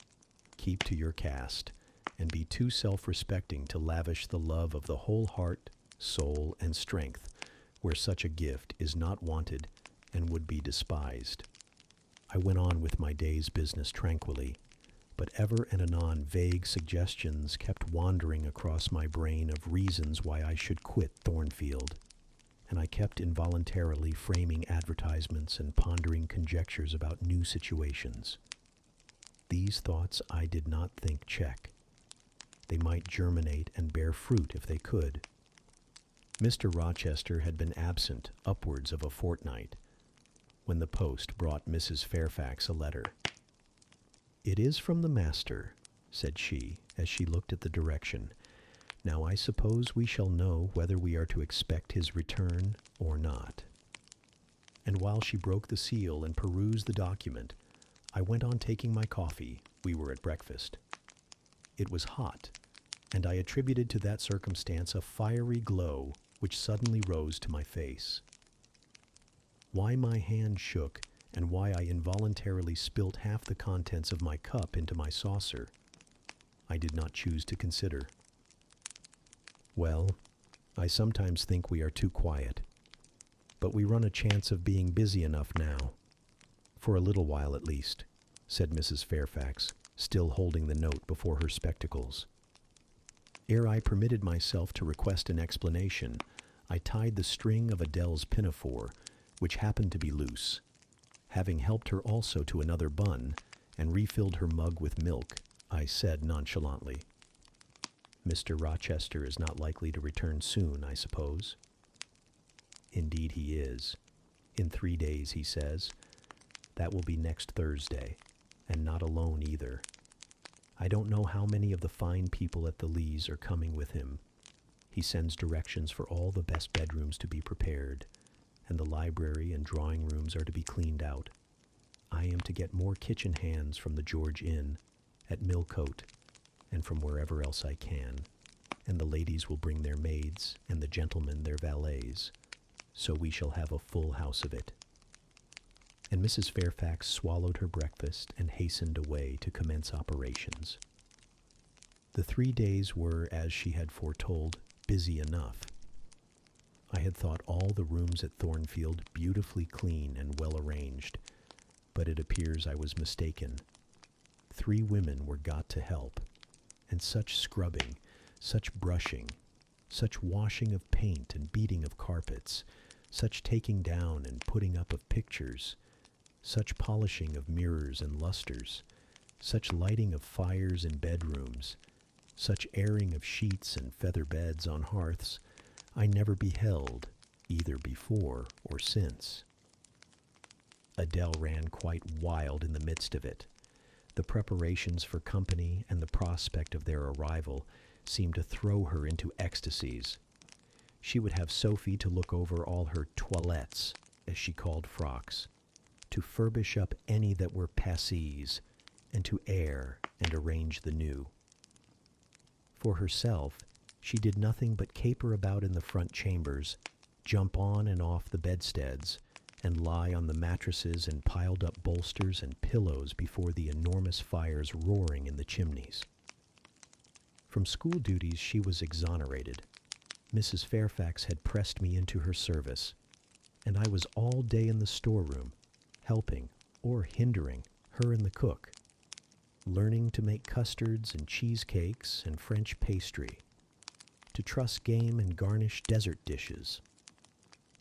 Keep to your caste, and be too self-respecting to lavish the love of the whole heart, soul, and strength, where such a gift is not wanted and would be despised." I went on with my day's business tranquilly, but ever and anon vague suggestions kept wandering across my brain of reasons why I should quit Thornfield, and I kept involuntarily framing advertisements and pondering conjectures about new situations. These thoughts I did not think check. They might germinate and bear fruit if they could. Mr. Rochester had been absent upwards of a fortnight, when the post brought Mrs. Fairfax a letter. "It is from the master," said she, as she looked at the direction. "Now I suppose we shall know whether we are to expect his return or not." And while she broke the seal and perused the document, I went on taking my coffee. We were at breakfast. It was hot, and I attributed to that circumstance a fiery glow which suddenly rose to my face. Why my hand shook, and why I involuntarily spilt half the contents of my cup into my saucer, I did not choose to consider. "Well, I sometimes think we are too quiet, but we run a chance of being busy enough now, for a little while at least," said Mrs. Fairfax, still holding the note before her spectacles. Ere I permitted myself to request an explanation, I tied the string of Adele's pinafore, which happened to be loose. Having helped her also to another bun, and refilled her mug with milk, I said nonchalantly, "Mr. Rochester is not likely to return soon, I suppose?" "Indeed he is. In 3 days, he says. That will be next Thursday, and not alone either. I don't know how many of the fine people at the Lees are coming with him. He sends directions for all the best bedrooms to be prepared, and the library and drawing rooms are to be cleaned out. I am to get more kitchen hands from the George Inn, at Millcote, and from wherever else I can, and the ladies will bring their maids, and the gentlemen their valets, so we shall have a full house of it." And Mrs. Fairfax swallowed her breakfast and hastened away to commence operations. The 3 days were, as she had foretold, busy enough. I had thought all the rooms at Thornfield beautifully clean and well arranged, but it appears I was mistaken. 3 women were got to help, and such scrubbing, such brushing, such washing of paint and beating of carpets, such taking down and putting up of pictures, such polishing of mirrors and lustres, such lighting of fires in bedrooms, such airing of sheets and feather beds on hearths, I never beheld, either before or since. Adele ran quite wild in the midst of it. The preparations for company and the prospect of their arrival seemed to throw her into ecstasies. She would have Sophie to look over all her toilettes, as she called frocks, to furbish up any that were passées, and to air and arrange the new. For herself, she did nothing but caper about in the front chambers, jump on and off the bedsteads, and lie on the mattresses and piled up bolsters and pillows before the enormous fires roaring in the chimneys. From school duties she was exonerated. Mrs. Fairfax had pressed me into her service. and I was all day in the storeroom, helping or hindering her and the cook, learning to make custards and cheesecakes and French pastry, to truss game and garnish dessert dishes.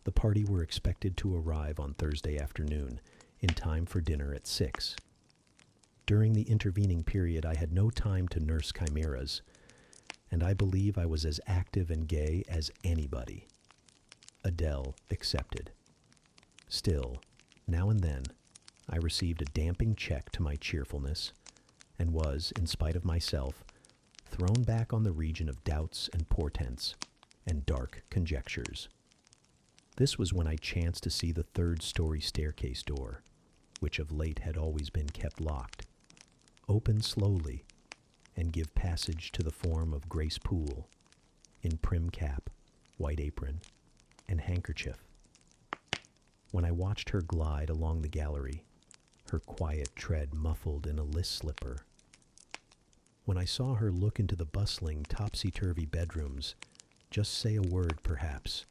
The party were expected to arrive on Thursday afternoon, in time for dinner at 6. During the intervening period, I had no time to nurse chimeras, and I believe I was as active and gay as anybody, Adele excepted. Still, now and then, I received a damping check to my cheerfulness, and was, in spite of myself, thrown back on the region of doubts and portents and dark conjectures. This was when I chanced to see the third-story staircase door, which of late had always been kept locked, open slowly and give passage to the form of Grace Poole, in prim cap, white apron, and handkerchief. When I watched her glide along the gallery, her quiet tread muffled in a list slipper, when I saw her look into the bustling, topsy-turvy bedrooms, just say a word, perhaps,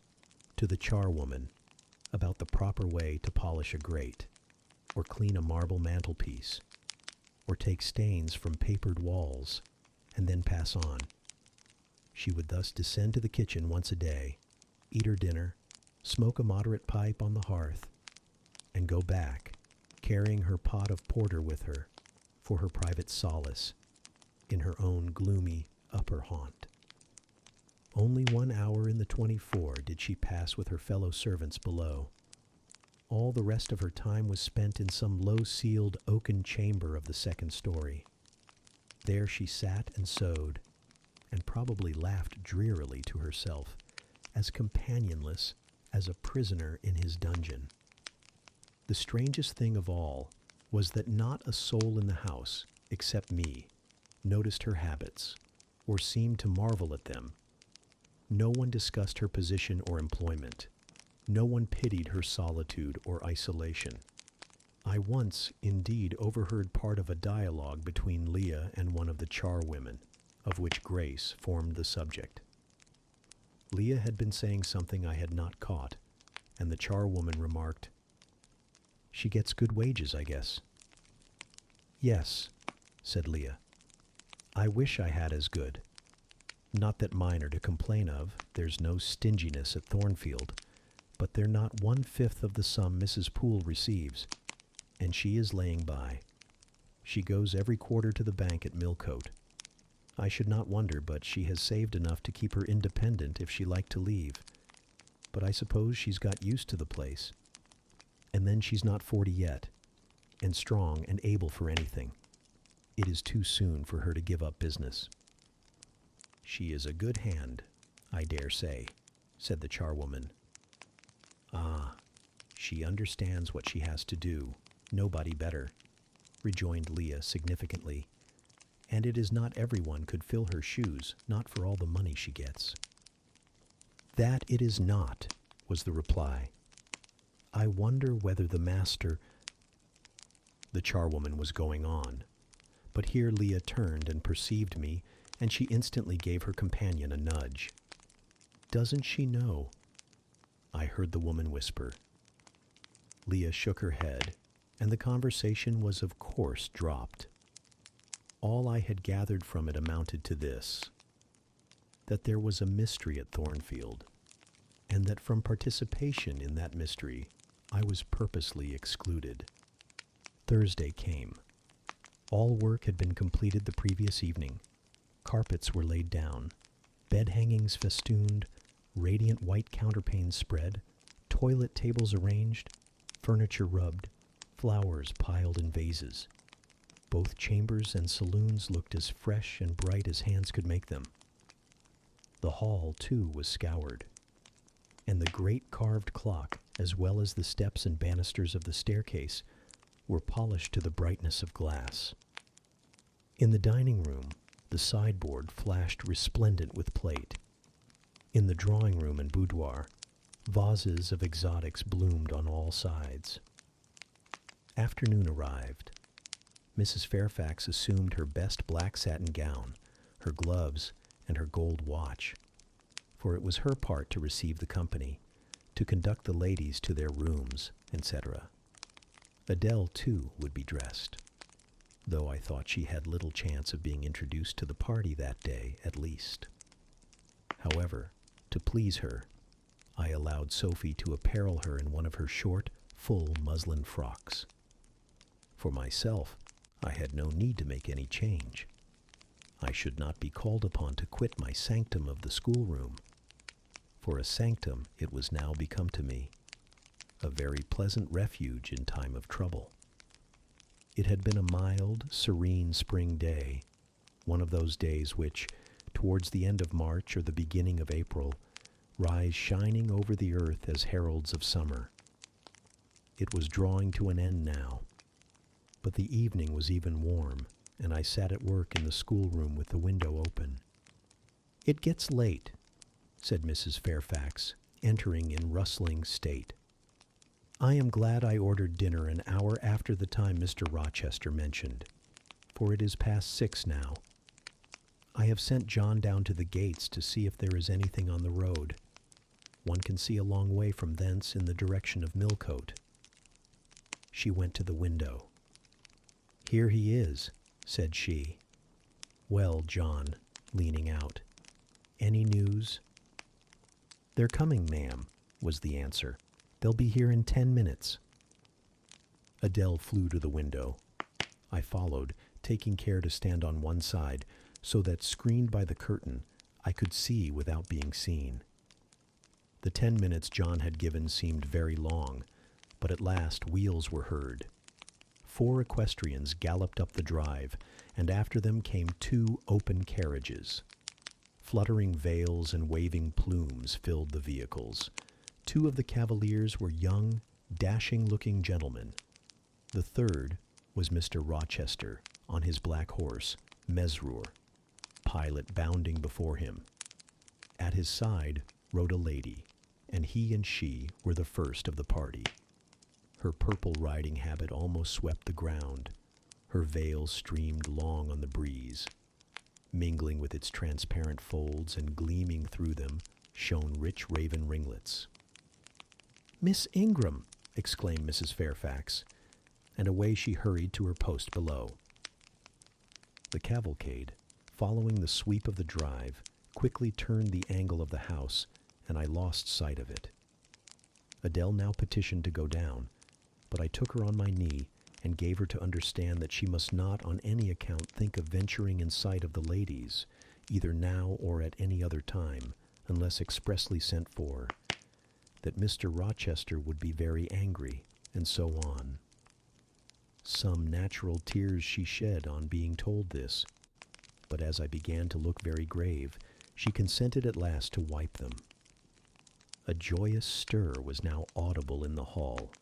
to the charwoman about the proper way to polish a grate, or clean a marble mantelpiece, or take stains from papered walls, and then pass on. She would thus descend to the kitchen once a day, eat her dinner, smoke a moderate pipe on the hearth, and go back, carrying her pot of porter with her for her private solace in her own gloomy upper haunt. Only 1 hour in the 24 did she pass with her fellow servants below. All the rest of her time was spent in some low-ceiled oaken chamber of the second story. There she sat and sewed, and probably laughed drearily to herself, as companionless as a prisoner in his dungeon. The strangest thing of all was that not a soul in the house, except me, noticed her habits, or seemed to marvel at them. No one discussed her position or employment. No one pitied her solitude or isolation. I once, indeed, overheard part of a dialogue between Leah and one of the charwomen, of which Grace formed the subject. Leah had been saying something I had not caught, and the charwoman remarked, "She gets good wages, I guess." "Yes," said Leah. "I wish I had as good. Not that mine are to complain of, there's no stinginess at Thornfield, but they're not 1/5 of the sum Mrs. Poole receives, and she is laying by. She goes every quarter to the bank at Millcote. I should not wonder but she has saved enough to keep her independent if she liked to leave, but I suppose she's got used to the place. And then she's not 40 yet, and strong and able for anything. It is too soon for her to give up business." "She is a good hand, I dare say," said the charwoman. "Ah, she understands what she has to do, nobody better," rejoined Leah significantly, "and it is not everyone could fill her shoes, not for all the money she gets." "That it is not," was the reply. "I wonder whether the master—" The charwoman was going on, but here Leah turned and perceived me, and she instantly gave her companion a nudge. "Doesn't she know?" I heard the woman whisper. Leah shook her head, and the conversation was of course dropped. All I had gathered from it amounted to this: that there was a mystery at Thornfield, and that from participation in that mystery I was purposely excluded. Thursday came. All work had been completed the previous evening. Carpets were laid down, bed hangings festooned, radiant white counterpanes spread, toilet tables arranged, furniture rubbed, flowers piled in vases. Both chambers and saloons looked as fresh and bright as hands could make them. The hall, too, was scoured, and the great carved clock, as well as the steps and banisters of the staircase, were polished to the brightness of glass. In the dining room, the sideboard flashed resplendent with plate. In the drawing room and boudoir, vases of exotics bloomed on all sides. Afternoon arrived. Mrs. Fairfax assumed her best black satin gown, her gloves, and her gold watch, for it was her part to receive the company, to conduct the ladies to their rooms, etc. Adele, too, would be dressed, though I thought she had little chance of being introduced to the party that day, at least. However, to please her, I allowed Sophie to apparel her in one of her short, full muslin frocks. For myself, I had no need to make any change. I should not be called upon to quit my sanctum of the schoolroom. For a sanctum it was now become to me, a very pleasant refuge in time of trouble. It had been a mild, serene spring day, one of those days which, towards the end of March or the beginning of April, rise shining over the earth as heralds of summer. It was drawing to an end now, but the evening was even warm, and I sat at work in the schoolroom with the window open. "It gets late," said Mrs. Fairfax, entering in rustling state. "I am glad I ordered dinner an hour after the time Mr. Rochester mentioned, for it is past 6 now. I have sent John down to the gates to see if there is anything on the road. One can see a long way from thence in the direction of Millcote." She went to the window. "Here he is," said she. "Well, John," leaning out, "any news?" "They're coming, ma'am," was the answer. "They'll be here in 10 minutes. Adele flew to the window. I followed, taking care to stand on one side, so that, screened by the curtain, I could see without being seen. The 10 minutes John had given seemed very long, but at last wheels were heard. 4 equestrians galloped up the drive, and after them came 2 open carriages. Fluttering veils and waving plumes filled the vehicles. 2 of the cavaliers were young, dashing-looking gentlemen. The third was Mr. Rochester, on his black horse, Mesrour, Pilot bounding before him. At his side rode a lady, and he and she were the first of the party. Her purple riding habit almost swept the ground. Her veil streamed long on the breeze. Mingling with its transparent folds and gleaming through them shone rich raven ringlets. "Miss Ingram!" exclaimed Mrs. Fairfax, and away she hurried to her post below. The cavalcade, following the sweep of the drive, quickly turned the angle of the house, and I lost sight of it. Adele now petitioned to go down, but I took her on my knee and gave her to understand that she must not on any account think of venturing in sight of the ladies, either now or at any other time, unless expressly sent for, that Mr. Rochester would be very angry, and so on. Some natural tears she shed on being told this, but as I began to look very grave, she consented at last to wipe them. A joyous stir was now audible in the hall.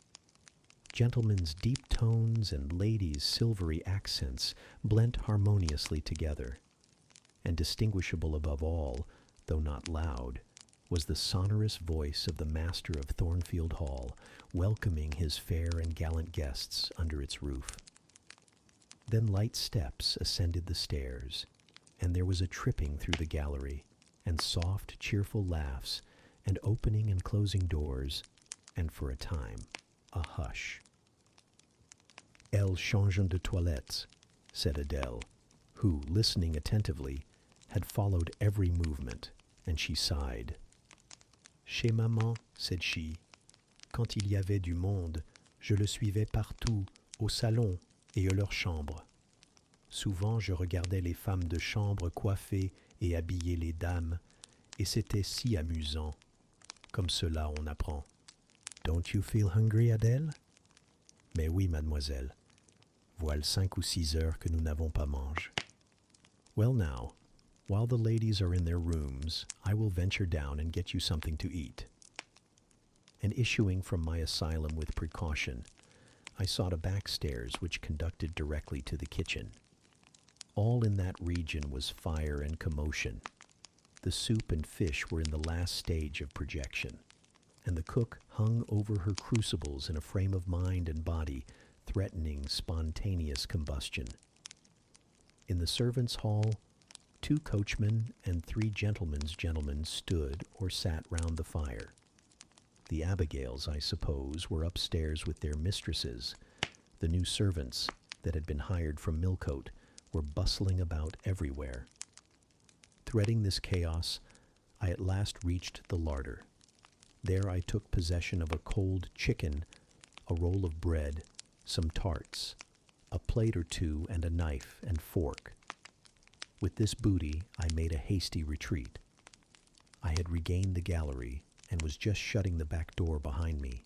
Gentlemen's deep tones and ladies' silvery accents blent harmoniously together, and distinguishable above all, though not loud, was the sonorous voice of the master of Thornfield Hall, welcoming his fair and gallant guests under its roof. Then light steps ascended the stairs, and there was a tripping through the gallery, and soft, cheerful laughs, and opening and closing doors, and for a time, a hush. "Elles changent de toilettes," said Adele, who, listening attentively, had followed every movement, and she sighed. "Chez maman," said she, "quand il y avait du monde, je le suivais partout, au salon et à leur chambre. Souvent je regardais les femmes de chambre coiffer et habiller les dames, et c'était si amusant. Comme cela on apprend. Don't you feel hungry, Adèle?" "Mais oui, mademoiselle. Voilà 5 ou 6 heures que nous n'avons pas mangé." "Well now, while the ladies are in their rooms, I will venture down and get you something to eat." And issuing from my asylum with precaution, I sought a back stairs which conducted directly to the kitchen. All in that region was fire and commotion. The soup and fish were in the last stage of projection, and the cook hung over her crucibles in a frame of mind and body threatening spontaneous combustion. In the servants' hall, 2 coachmen and 3 gentlemen stood or sat round the fire. The Abigails, I suppose, were upstairs with their mistresses. The new servants that had been hired from Millcote were bustling about everywhere. Threading this chaos, I at last reached the larder. There I took possession of a cold chicken, a roll of bread, some tarts, a plate or two, and a knife and fork. With this booty, I made a hasty retreat. I had regained the gallery and was just shutting the back door behind me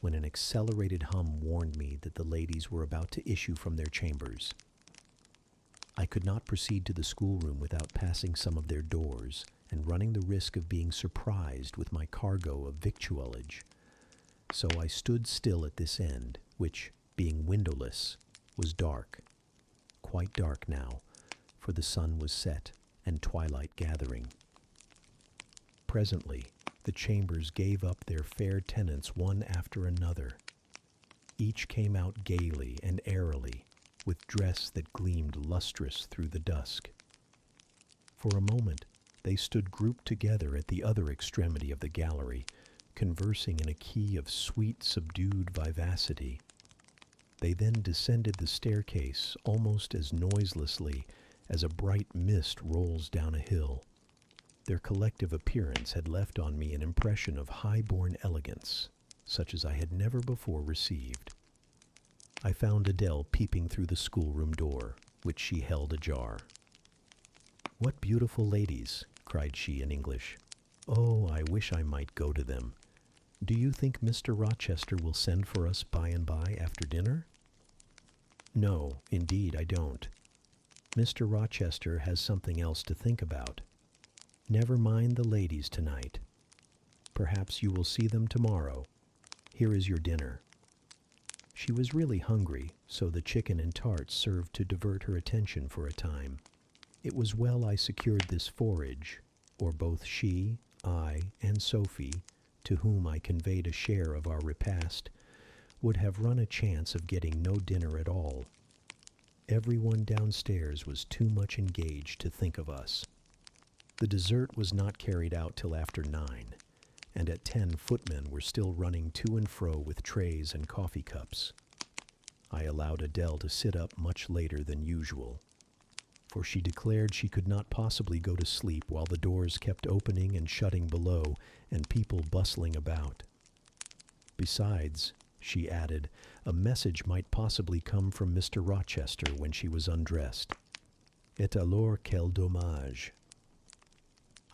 when an accelerated hum warned me that the ladies were about to issue from their chambers. I could not proceed to the schoolroom without passing some of their doors and running the risk of being surprised with my cargo of victuallage. So I stood still at this end, which, being windowless, was dark, quite dark now, for the sun was set and twilight gathering. Presently, the chambers gave up their fair tenants one after another. Each came out gaily and airily, with dress that gleamed lustrous through the dusk. For a moment, they stood grouped together at the other extremity of the gallery, conversing in a key of sweet, subdued vivacity. They then descended the staircase almost as noiselessly as a bright mist rolls down a hill. Their collective appearance had left on me an impression of high-born elegance, such as I had never before received. I found Adele peeping through the schoolroom door, which she held ajar. "What beautiful ladies!" cried she in English. "Oh, I wish I might go to them. Do you think Mr. Rochester will send for us by and by after dinner?" "No, indeed I don't. Mr. Rochester has something else to think about. Never mind the ladies tonight. Perhaps you will see them tomorrow. Here is your dinner." She was really hungry, so the chicken and tarts served to divert her attention for a time. It was well I secured this forage, or both she, I, and Sophie, to whom I conveyed a share of our repast, would have run a chance of getting no dinner at all. Everyone downstairs was too much engaged to think of us. The dessert was not carried out till after 9, and at 10 footmen were still running to and fro with trays and coffee cups. I allowed Adele to sit up much later than usual, for she declared she could not possibly go to sleep while the doors kept opening and shutting below and people bustling about. Besides, she added, a message might possibly come from Mr. Rochester when she was undressed. Et alors quel dommage!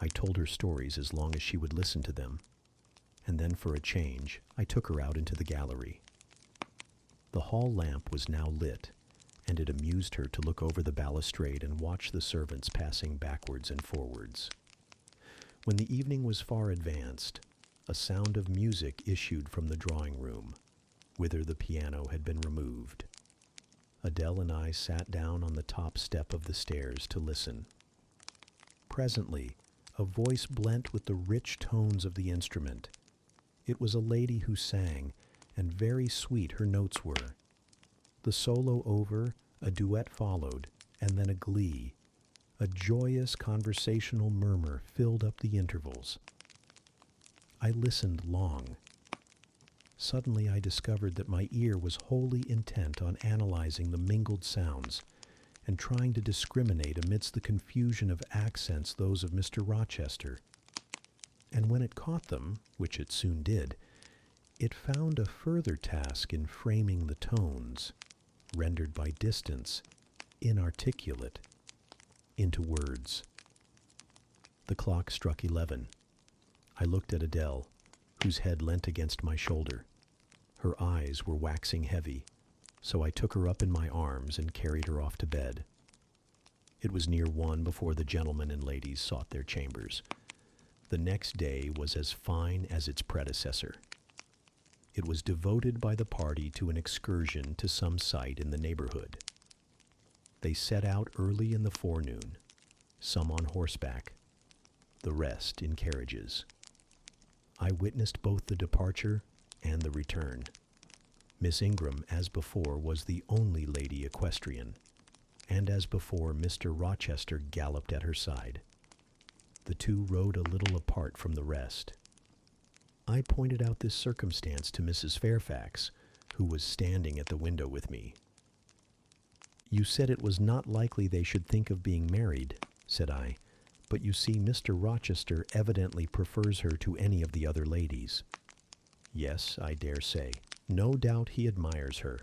I told her stories as long as she would listen to them, and then for a change, I took her out into the gallery. The hall lamp was now lit, and it amused her to look over the balustrade and watch the servants passing backwards and forwards. When the evening was far advanced, a sound of music issued from the drawing-room, whither the piano had been removed. Adele and I sat down on the top step of the stairs to listen. Presently, a voice blent with the rich tones of the instrument. It was a lady who sang, and very sweet her notes were. The solo over, a duet followed, and then a glee. A joyous conversational murmur filled up the intervals. I listened long. Suddenly I discovered that my ear was wholly intent on analyzing the mingled sounds, and trying to discriminate amidst the confusion of accents those of Mr. Rochester. And when it caught them, which it soon did, it found a further task in framing the tones, rendered by distance, inarticulate, into words. The clock struck 11. I looked at Adele, whose head leant against my shoulder. Her eyes were waxing heavy, so I took her up in my arms and carried her off to bed. It was near 1 before the gentlemen and ladies sought their chambers. The next day was as fine as its predecessor. It was devoted by the party to an excursion to some site in the neighborhood. They set out early in the forenoon, some on horseback, the rest in carriages. I witnessed both the departure and the return. Miss Ingram, as before, was the only lady equestrian, and as before, Mr. Rochester galloped at her side. The two rode a little apart from the rest. I pointed out this circumstance to Mrs. Fairfax, who was standing at the window with me. "You said it was not likely they should think of being married," said I, "but you see Mr. Rochester evidently prefers her to any of the other ladies." "Yes, I dare say. No doubt he admires her."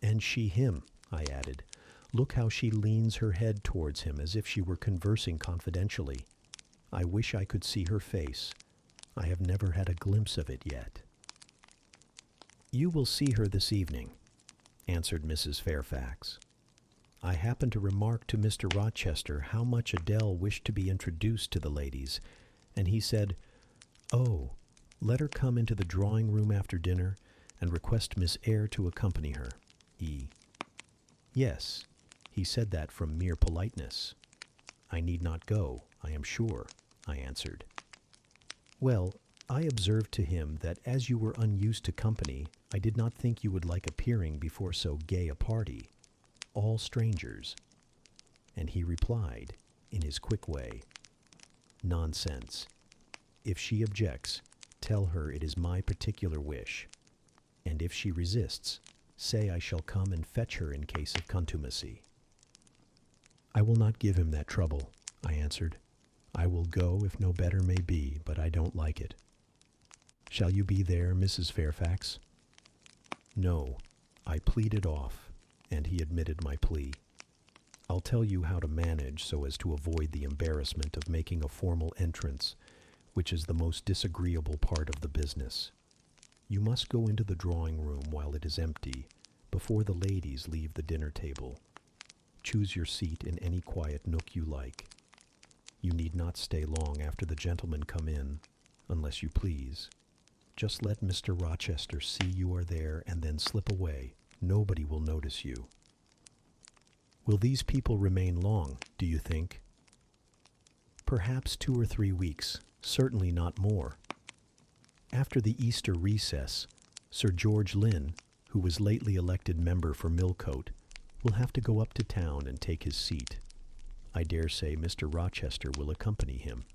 "And she him," I added. "Look how she leans her head towards him as if she were conversing confidentially. I wish I could see her face. I have never had a glimpse of it yet." "You will see her this evening," answered Mrs. Fairfax. "I happened to remark to Mr. Rochester how much Adele wished to be introduced to the ladies, and he said, 'Oh, let her come into the drawing-room after dinner and request Miss Eyre to accompany her.' Yes, he said that from mere politeness. I need not go, I am sure," I answered. "Well, I observed to him that as you were unused to company, I did not think you would like appearing before so gay a party, all strangers." And he replied, in his quick way, "Nonsense. If she objects, tell her it is my particular wish. And if she resists, say I shall come and fetch her in case of contumacy." "I will not give him that trouble," I answered. "I will go if no better may be, but I don't like it. Shall you be there, Mrs. Fairfax?" "No." I pleaded off, and he admitted my plea. "I'll tell you how to manage so as to avoid the embarrassment of making a formal entrance, which is the most disagreeable part of the business. You must go into the drawing-room while it is empty, before the ladies leave the dinner table. Choose your seat in any quiet nook you like. You need not stay long after the gentlemen come in, unless you please. Just let Mr. Rochester see you are there and then slip away. Nobody will notice you." "Will these people remain long, do you think?" "Perhaps 2 or 3 weeks, certainly not more. After the Easter recess, Sir George Lynn, who was lately elected member for Millcote, will have to go up to town and take his seat. I dare say Mr. Rochester will accompany him.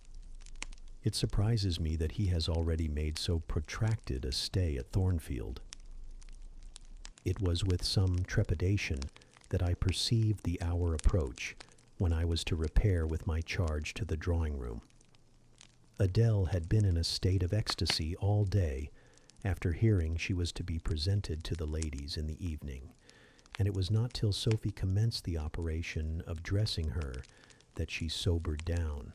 It surprises me that he has already made so protracted a stay at Thornfield." It was with some trepidation that I perceived the hour approach when I was to repair with my charge to the drawing-room. Adele had been in a state of ecstasy all day after hearing she was to be presented to the ladies in the evening, and it was not till Sophie commenced the operation of dressing her that she sobered down.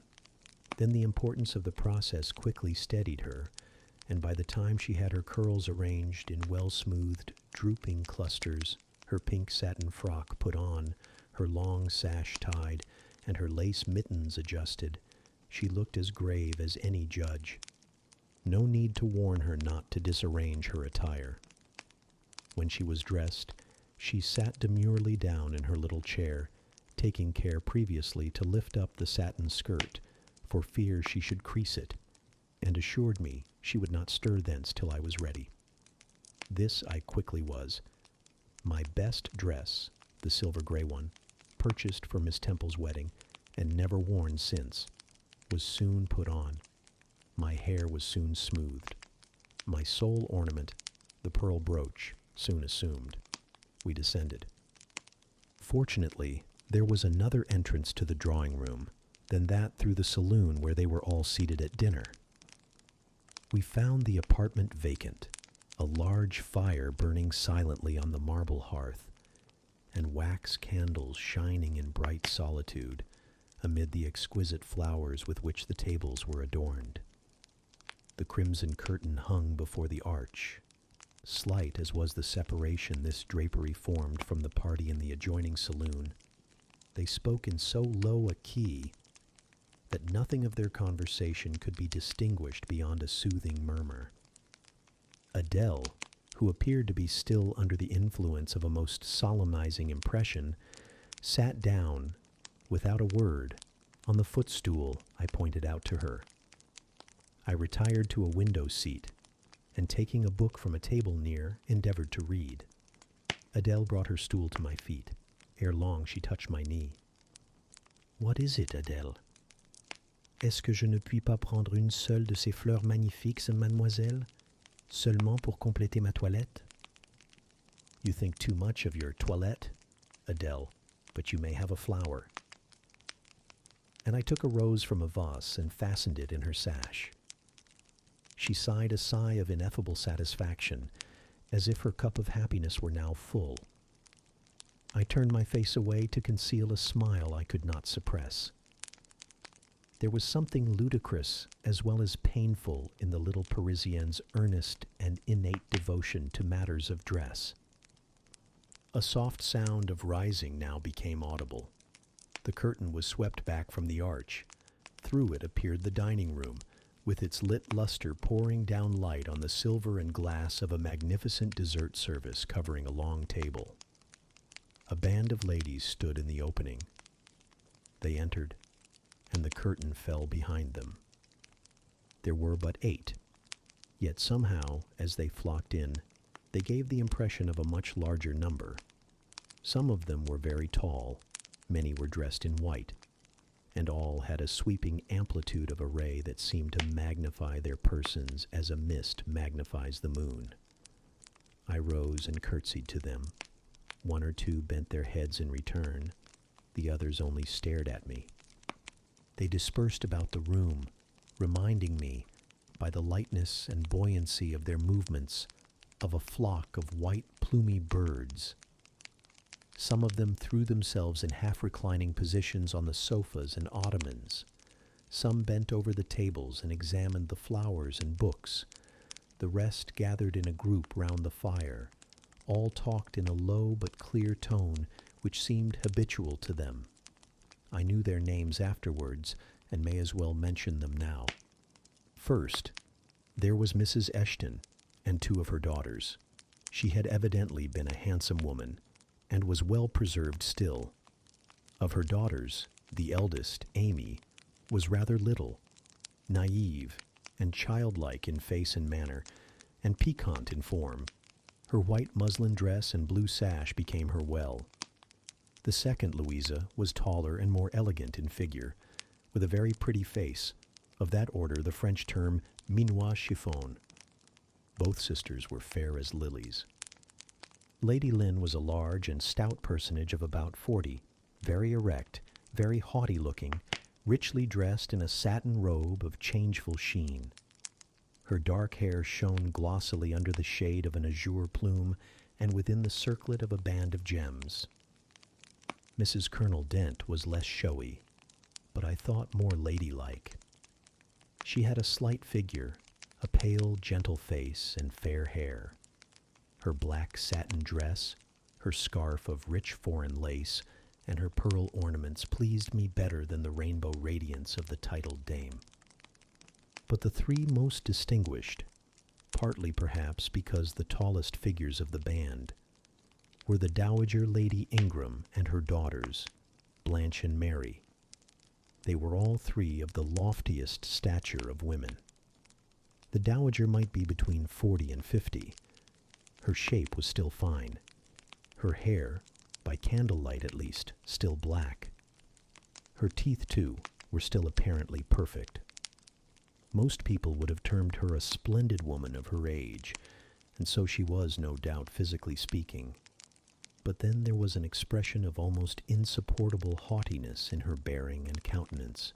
Then the importance of the process quickly steadied her, and by the time she had her curls arranged in well-smoothed, drooping clusters, her pink satin frock put on, her long sash tied, and her lace mittens adjusted, she looked as grave as any judge. No need to warn her not to disarrange her attire. When she was dressed, she sat demurely down in her little chair, taking care previously to lift up the satin skirt, for fear she should crease it, and assured me she would not stir thence till I was ready. This I quickly was. My best dress, the silver-gray one, purchased for Miss Temple's wedding, and never worn since, was soon put on. My hair was soon smoothed. My sole ornament, the pearl brooch, soon assumed. We descended. Fortunately, there was another entrance to the drawing-room than that through the saloon where they were all seated at dinner. We found the apartment vacant, a large fire burning silently on the marble hearth, and wax candles shining in bright solitude amid the exquisite flowers with which the tables were adorned. The crimson curtain hung before the arch. Slight as was the separation this drapery formed from the party in the adjoining saloon, they spoke in so low a key that nothing of their conversation could be distinguished beyond a soothing murmur. Adele, who appeared to be still under the influence of a most solemnizing impression, sat down, without a word, on the footstool I pointed out to her. I retired to a window seat, and taking a book from a table near, endeavored to read. Adele brought her stool to my feet. Ere long she touched my knee. "What is it, Adele?" Est-ce que je ne puis pas prendre une seule de ces fleurs magnifiques, mademoiselle, seulement pour compléter ma toilette? You think too much of your toilette, Adele, but you may have a flower. And I took a rose from a vase and fastened it in her sash. She sighed a sigh of ineffable satisfaction, as if her cup of happiness were now full. I turned my face away to conceal a smile I could not suppress. There was something ludicrous as well as painful in the little Parisienne's earnest and innate devotion to matters of dress. A soft sound of rising now became audible. The curtain was swept back from the arch. Through it appeared the dining room, with its lit luster pouring down light on the silver and glass of a magnificent dessert service covering a long table. A band of ladies stood in the opening. They entered, and the curtain fell behind them. There were but 8, yet somehow, as they flocked in, they gave the impression of a much larger number. Some of them were very tall, many were dressed in white, and all had a sweeping amplitude of array that seemed to magnify their persons as a mist magnifies the moon. I rose and curtsied to them. 1 or 2 bent their heads in return. The others only stared at me. They dispersed about the room, reminding me, by the lightness and buoyancy of their movements, of a flock of white plumy birds. Some of them threw themselves in half-reclining positions on the sofas and ottomans. Some bent over the tables and examined the flowers and books. The rest gathered in a group round the fire. All talked in a low but clear tone which seemed habitual to them. I knew their names afterwards, and may as well mention them now. First, there was Mrs. Eshton and 2 of her daughters. She had evidently been a handsome woman, and was well preserved still. Of her daughters, the eldest, Amy, was rather little, naive and childlike in face and manner, and piquant in form. Her white muslin dress and blue sash became her well. The second, Louisa, was taller and more elegant in figure, with a very pretty face, of that order the French term minois chiffon. Both sisters were fair as lilies. Lady Lynn was a large and stout personage of about 40, very erect, very haughty-looking, richly dressed in a satin robe of changeful sheen. Her dark hair shone glossily under the shade of an azure plume and within the circlet of a band of gems. Mrs. Colonel Dent was less showy, but I thought more ladylike. She had a slight figure, a pale, gentle face, and fair hair. Her black satin dress, her scarf of rich foreign lace, and her pearl ornaments pleased me better than the rainbow radiance of the titled dame. But the 3 most distinguished, partly perhaps because the tallest figures of the band, were the Dowager Lady Ingram and her daughters, Blanche and Mary. They were all 3 of the loftiest stature of women. The Dowager might be between 40 and 50. Her shape was still fine. Her hair, by candlelight at least, still black. Her teeth, too, were still apparently perfect. Most people would have termed her a splendid woman of her age, and so she was, no doubt, physically speaking. But then there was an expression of almost insupportable haughtiness in her bearing and countenance.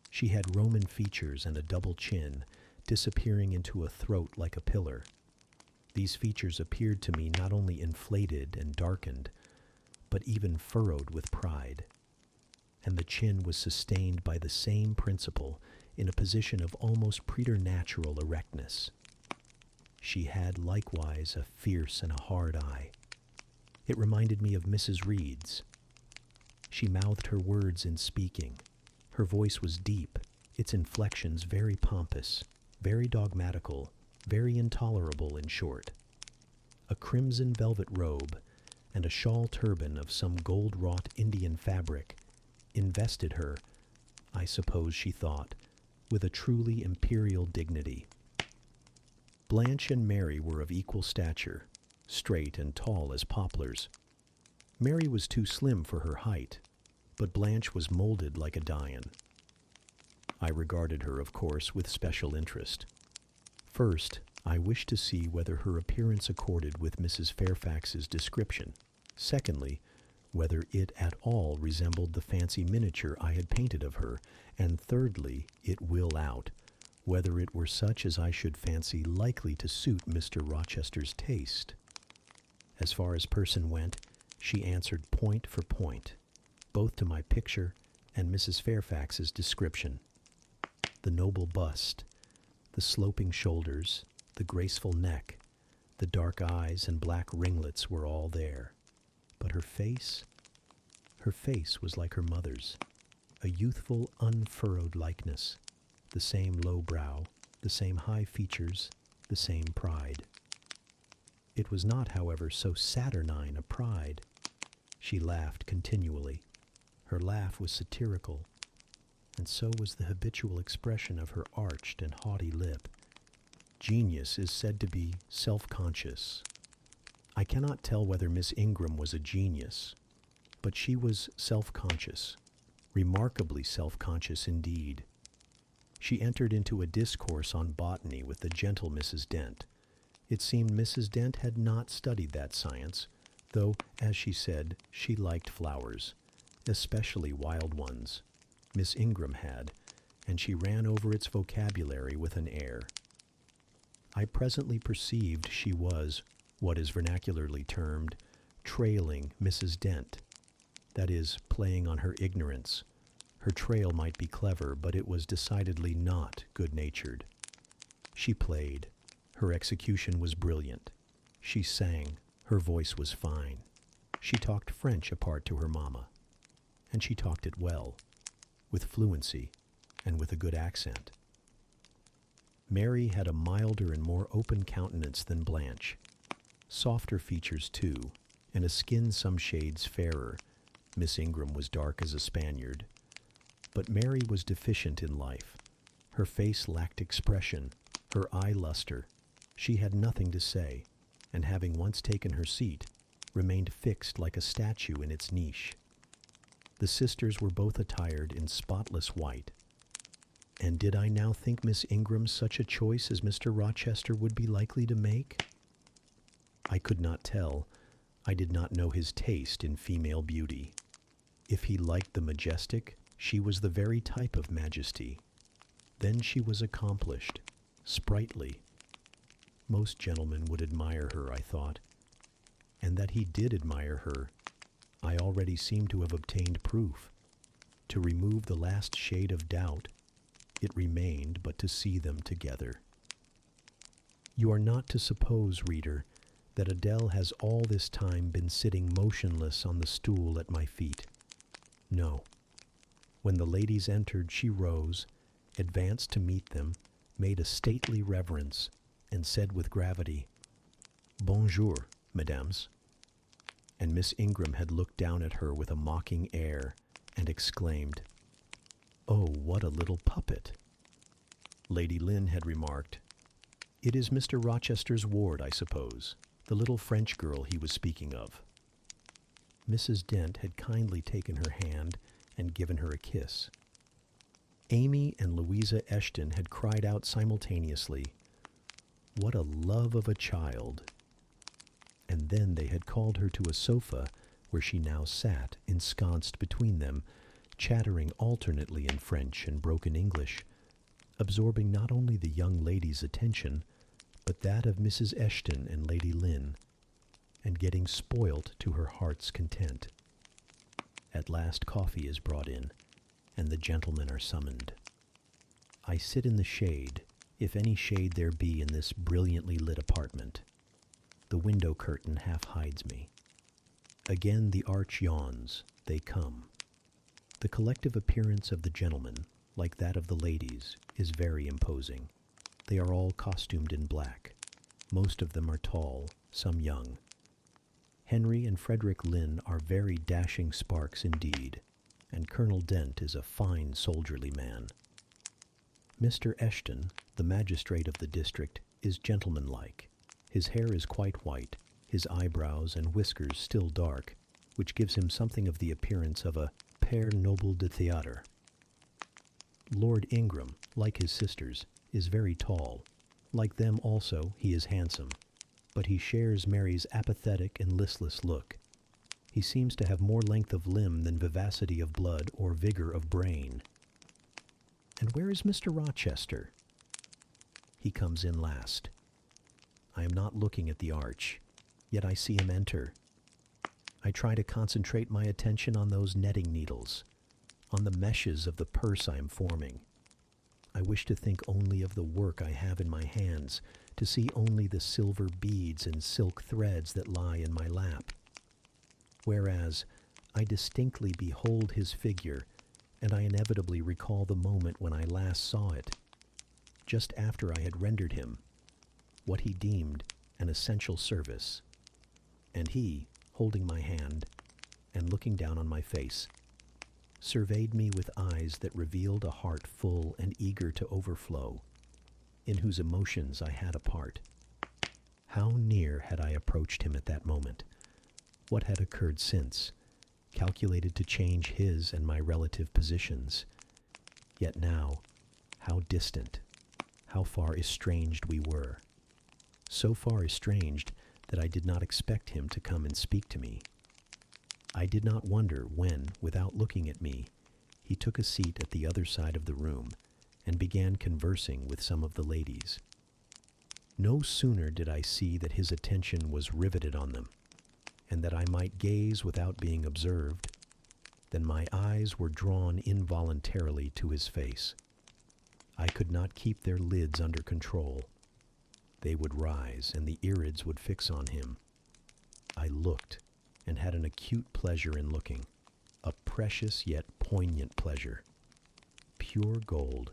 She had Roman features and a double chin, disappearing into a throat like a pillar. These features appeared to me not only inflated and darkened, but even furrowed with pride. And the chin was sustained by the same principle in a position of almost preternatural erectness. She had likewise a fierce and a hard eye. It reminded me of Mrs. Reed's. She mouthed her words in speaking. Her voice was deep, its inflections very pompous, very dogmatical, very intolerable, in short. A crimson velvet robe and a shawl turban of some gold-wrought Indian fabric invested her, I suppose she thought, with a truly imperial dignity. Blanche and Mary were of equal stature, straight and tall as poplars. Mary was too slim for her height, but Blanche was molded like a Dian. I regarded her, of course, with special interest. First, I wished to see whether her appearance accorded with Mrs. Fairfax's description. Secondly, whether it at all resembled the fancy miniature I had painted of her. And thirdly, it will out, whether it were such as I should fancy likely to suit Mr. Rochester's taste. As far as person went, she answered point for point, both to my picture and Mrs. Fairfax's description. The noble bust, the sloping shoulders, the graceful neck, the dark eyes and black ringlets were all there. But her face was like her mother's, a youthful, unfurrowed likeness, the same low brow, the same high features, the same pride. It was not, however, so saturnine a pride. She laughed continually. Her laugh was satirical, and so was the habitual expression of her arched and haughty lip. Genius is said to be self-conscious. I cannot tell whether Miss Ingram was a genius, but she was self-conscious, remarkably self-conscious indeed. She entered into a discourse on botany with the gentle Mrs. Dent. It seemed Mrs. Dent had not studied that science, though, as she said, she liked flowers, especially wild ones. Miss Ingram had, and she ran over its vocabulary with an air. I presently perceived she was, what is vernacularly termed, trailing Mrs. Dent, that is, playing on her ignorance. Her trail might be clever, but it was decidedly not good-natured. She played. Her execution was brilliant. She sang. Her voice was fine. She talked French apart to her mamma, and she talked it well, with fluency, and with a good accent. Mary had a milder and more open countenance than Blanche, softer features too, and a skin some shades fairer. Miss Ingram was dark as a Spaniard. But Mary was deficient in life. Her face lacked expression, her eye luster. She had nothing to say, and having once taken her seat, remained fixed like a statue in its niche. The sisters were both attired in spotless white. And did I now think Miss Ingram such a choice as Mr. Rochester would be likely to make? I could not tell. I did not know his taste in female beauty. If he liked the majestic, she was the very type of majesty. Then she was accomplished, sprightly. Most gentlemen would admire her, I thought. And that he did admire her, I already seemed to have obtained proof. To remove the last shade of doubt, it remained but to see them together. You are not to suppose, reader, that Adele has all this time been sitting motionless on the stool at my feet. No. When the ladies entered, she rose, advanced to meet them, made a stately reverence, and said with gravity, "Bonjour, mesdames." And Miss Ingram had looked down at her with a mocking air, and exclaimed, "Oh, what a little puppet!" Lady Lynn had remarked, "It is Mr. Rochester's ward, I suppose, the little French girl he was speaking of." Mrs. Dent had kindly taken her hand and given her a kiss. Amy and Louisa Eshton had cried out simultaneously, "What a love of a child!" And then they had called her to a sofa where she now sat, ensconced between them, chattering alternately in French and broken English, absorbing not only the young lady's attention, but that of Mrs. Eshton and Lady Lynn, and getting spoilt to her heart's content. At last coffee is brought in, and the gentlemen are summoned. I sit in the shade, if any shade there be in this brilliantly lit apartment. The window curtain half hides me. Again the arch yawns. They come. The collective appearance of the gentlemen, like that of the ladies, is very imposing. They are all costumed in black. Most of them are tall, some young. Henry and Frederick Lynn are very dashing sparks indeed, and Colonel Dent is a fine soldierly man. Mr. Eshton, the magistrate of the district, is gentlemanlike. His hair is quite white, his eyebrows and whiskers still dark, which gives him something of the appearance of a Père Noble de Théâtre. Lord Ingram, like his sisters, is very tall. Like them also, he is handsome, but he shares Mary's apathetic and listless look. He seems to have more length of limb than vivacity of blood or vigor of brain. And where is Mr. Rochester? He comes in last. I am not looking at the arch, yet I see him enter. I try to concentrate my attention on those netting needles, on the meshes of the purse I am forming. I wish to think only of the work I have in my hands, to see only the silver beads and silk threads that lie in my lap. Whereas I distinctly behold his figure, and I inevitably recall the moment when I last saw it, just after I had rendered him what he deemed an essential service, and he, holding my hand and looking down on my face, surveyed me with eyes that revealed a heart full and eager to overflow, in whose emotions I had a part. How near had I approached him at that moment? What had occurred since, calculated to change his and my relative positions? Yet now, how distant, how far estranged we were. So far estranged that I did not expect him to come and speak to me. I did not wonder when, without looking at me, he took a seat at the other side of the room and began conversing with some of the ladies. No sooner did I see that his attention was riveted on them, and that I might gaze without being observed, than my eyes were drawn involuntarily to his face. I could not keep their lids under control. They would rise, and the irids would fix on him. I looked, and had an acute pleasure in looking, a precious yet poignant pleasure. Pure gold,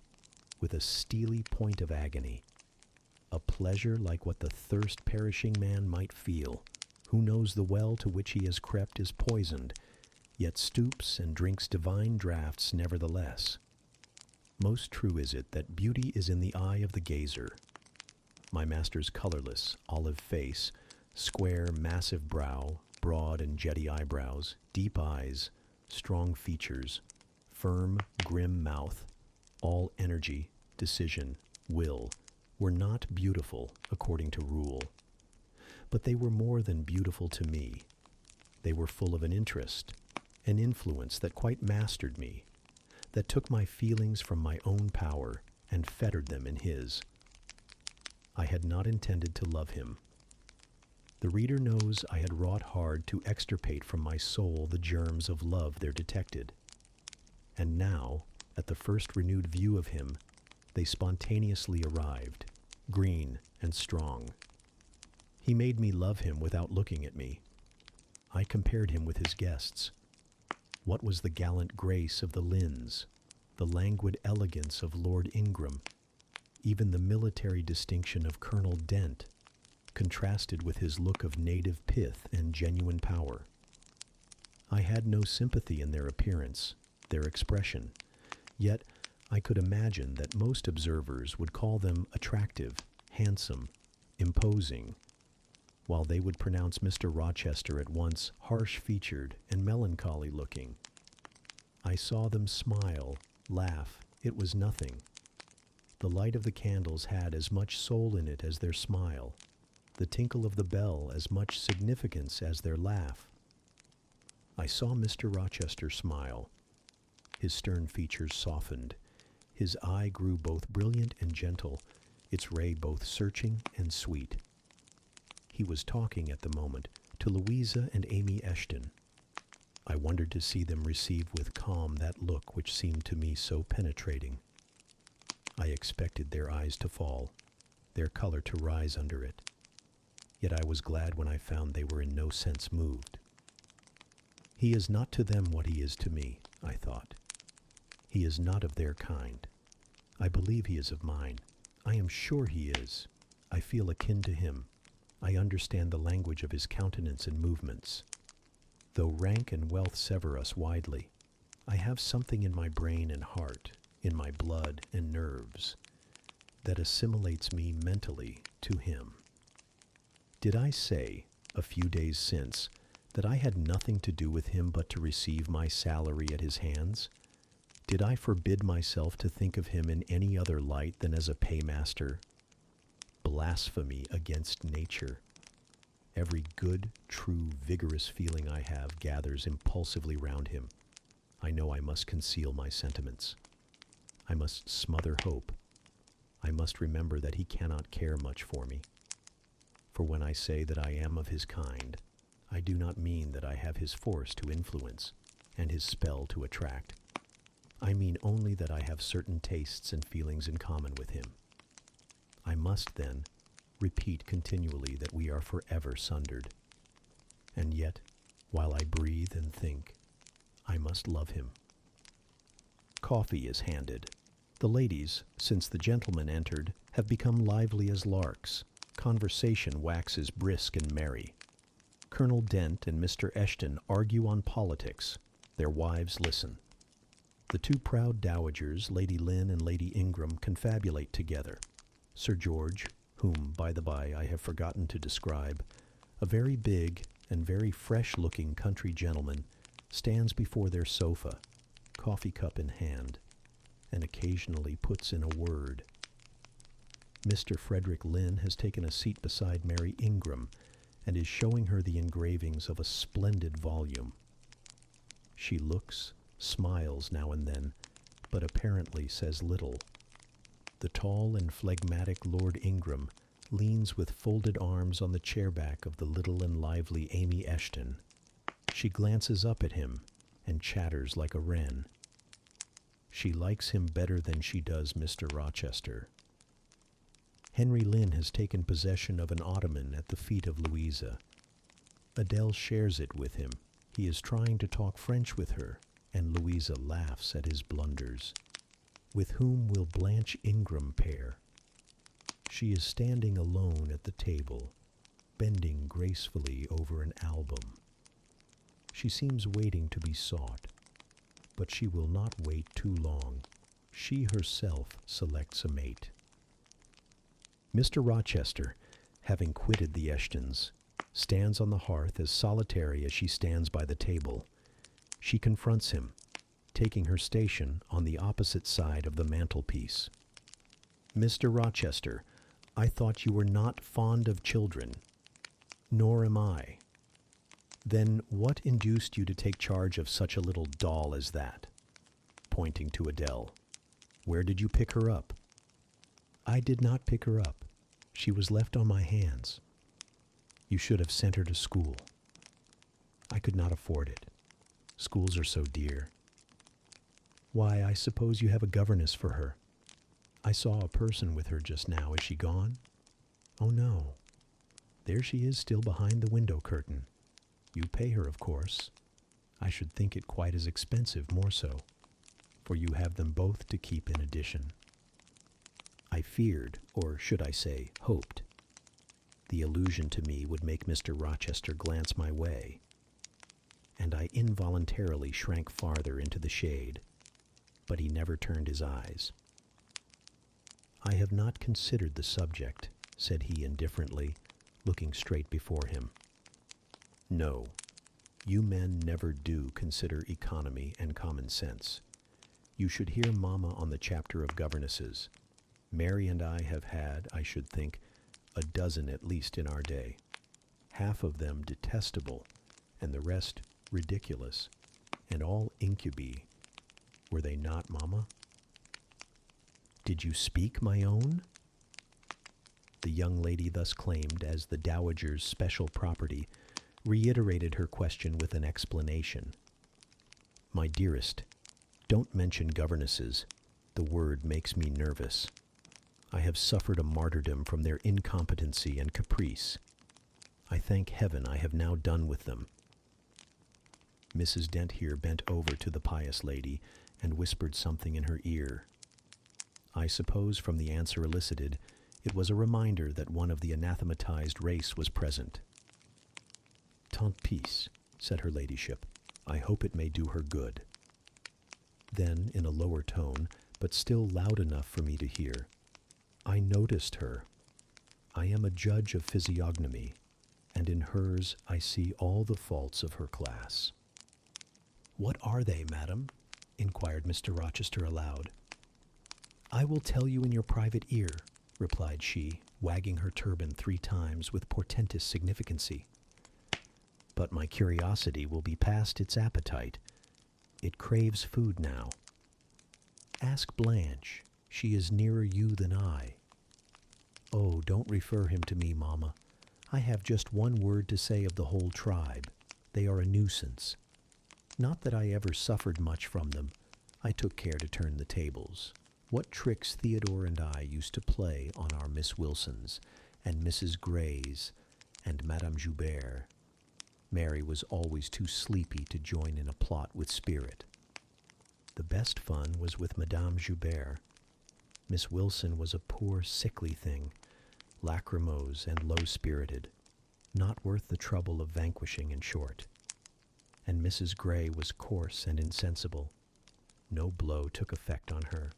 with a steely point of agony. A pleasure like what the thirst-perishing man might feel, who knows the well to which he has crept is poisoned, yet stoops and drinks divine draughts nevertheless. Most true is it that beauty is in the eye of the gazer. My master's colorless, olive face, square, massive brow, broad and jetty eyebrows, deep eyes, strong features, firm, grim mouth, all energy, decision, will, were not beautiful according to rule. But they were more than beautiful to me. They were full of an interest, an influence that quite mastered me, that took my feelings from my own power and fettered them in his. I had not intended to love him. The reader knows I had wrought hard to extirpate from my soul the germs of love there detected. And now, at the first renewed view of him, they spontaneously arrived, green and strong. He made me love him without looking at me. I compared him with his guests. What was the gallant grace of the Lynns, the languid elegance of Lord Ingram, even the military distinction of Colonel Dent, contrasted with his look of native pith and genuine power. I had no sympathy in their appearance, their expression, yet I could imagine that most observers would call them attractive, handsome, imposing, while they would pronounce Mr. Rochester at once harsh-featured and melancholy-looking. I saw them smile, laugh. It was nothing. The light of the candles had as much soul in it as their smile, the tinkle of the bell as much significance as their laugh. I saw Mr. Rochester smile. His stern features softened. His eye grew both brilliant and gentle, its ray both searching and sweet. He was talking at the moment to Louisa and Amy Eshton. I wondered to see them receive with calm that look which seemed to me so penetrating. I expected their eyes to fall, their color to rise under it. Yet I was glad when I found they were in no sense moved. He is not to them what he is to me, I thought. He is not of their kind. I believe he is of mine. I am sure he is. I feel akin to him. I understand the language of his countenance and movements. Though rank and wealth sever us widely, I have something in my brain and heart, in my blood and nerves, that assimilates me mentally to him. Did I say, a few days since, that I had nothing to do with him but to receive my salary at his hands, Did I forbid myself to think of him in any other light than as a paymaster? Blasphemy against nature. Every good, true, vigorous feeling I have gathers impulsively round him. I know I must conceal my sentiments. I must smother hope. I must remember that he cannot care much for me. For when I say that I am of his kind, I do not mean that I have his force to influence and his spell to attract. I mean only that I have certain tastes and feelings in common with him. I must, then, repeat continually that we are forever sundered. And yet, while I breathe and think, I must love him. Coffee is handed. The ladies, since the gentlemen entered, have become lively as larks. Conversation waxes brisk and merry. Colonel Dent and Mr. Eshton argue on politics. Their wives listen. The two proud dowagers, Lady Lynn and Lady Ingram, confabulate together. Sir George, whom, by the by, I have forgotten to describe, a very big and very fresh-looking country gentleman, stands before their sofa, coffee cup in hand, and occasionally puts in a word. Mr. Frederick Lynn has taken a seat beside Mary Ingram and is showing her the engravings of a splendid volume. She looks, smiles now and then, but apparently says little. The tall and phlegmatic Lord Ingram leans with folded arms on the chair-back of the little and lively Amy Eshton. She glances up at him and chatters like a wren. She likes him better than she does Mr. Rochester. Henry Lynn has taken possession of an ottoman at the feet of Louisa. Adele shares it with him. He is trying to talk French with her, and Louisa laughs at his blunders. With whom will Blanche Ingram pair? She is standing alone at the table, bending gracefully over an album. She seems waiting to be sought, but she will not wait too long. She herself selects a mate. Mr. Rochester, having quitted the Eshtons, stands on the hearth as solitary as she stands by the table. She confronts him, taking her station on the opposite side of the mantelpiece. Mr. Rochester, I thought you were not fond of children. Nor am I. Then what induced you to take charge of such a little doll as that? Pointing to Adele. Where did you pick her up? I did not pick her up. She was left on my hands. You should have sent her to school. I could not afford it. Schools are so dear. Why, I suppose you have a governess for her. I saw a person with her just now. Is she gone? Oh, no. There she is still behind the window curtain. You pay her, of course. I should think it quite as expensive, more so, for you have them both to keep in addition. I feared, or should I say, hoped. The allusion to me would make Mr. Rochester glance my way, and I involuntarily shrank farther into the shade, but he never turned his eyes. I have not considered the subject, said he indifferently, looking straight before him. No, you men never do consider economy and common sense. You should hear Mamma on the chapter of governesses. Mary and I have had, I should think, a dozen at least in our day. Half of them detestable, and the rest ridiculous, and all incubi. Were they not, Mamma? Did you speak, my own? The young lady thus claimed as the dowager's special property reiterated her question with an explanation. My dearest, don't mention governesses. The word makes me nervous. I have suffered a martyrdom from their incompetency and caprice. I thank heaven I have now done with them. Mrs. Dent here bent over to the pious lady and whispered something in her ear. I suppose from the answer elicited, it was a reminder that one of the anathematized race was present. Tant pis, said her ladyship. I hope it may do her good. Then, in a lower tone, but still loud enough for me to hear, I noticed her. I am a judge of physiognomy, and in hers I see all the faults of her class. What are they, madam? inquired Mr. Rochester aloud. "I will tell you in your private ear," replied she, wagging her turban 3 times with portentous significancy. "But my curiosity will be past its appetite. It craves food now. Ask Blanche. She is nearer you than I." "Oh, don't refer him to me, Mamma. I have just one word to say of the whole tribe. They are a nuisance. Not that I ever suffered much from them. I took care to turn the tables. What tricks Theodore and I used to play on our Miss Wilsons, and Mrs. Greys, and Madame Joubert. Mary was always too sleepy to join in a plot with spirit. The best fun was with Madame Joubert. Miss Wilson was a poor, sickly thing, lachrymose and low-spirited, not worth the trouble of vanquishing, in short. And Mrs. Grey was coarse and insensible. No blow took effect on her.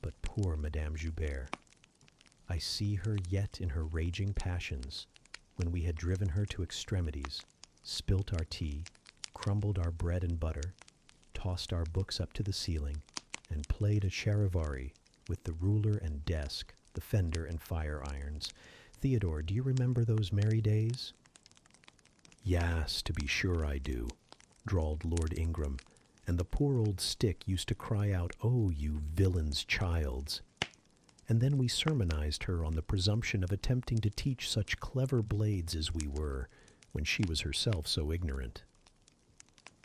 But poor Madame Joubert! I see her yet in her raging passions, when we had driven her to extremities, spilt our tea, crumbled our bread and butter, tossed our books up to the ceiling, and played a charivari with the ruler and desk, the fender and fire irons. Theodore, do you remember those merry days?" "Yes, to be sure I do," drawled Lord Ingram, "and the poor old stick used to cry out, 'Oh, you villain's childs!' And then we sermonized her on the presumption of attempting to teach such clever blades as we were, when she was herself so ignorant."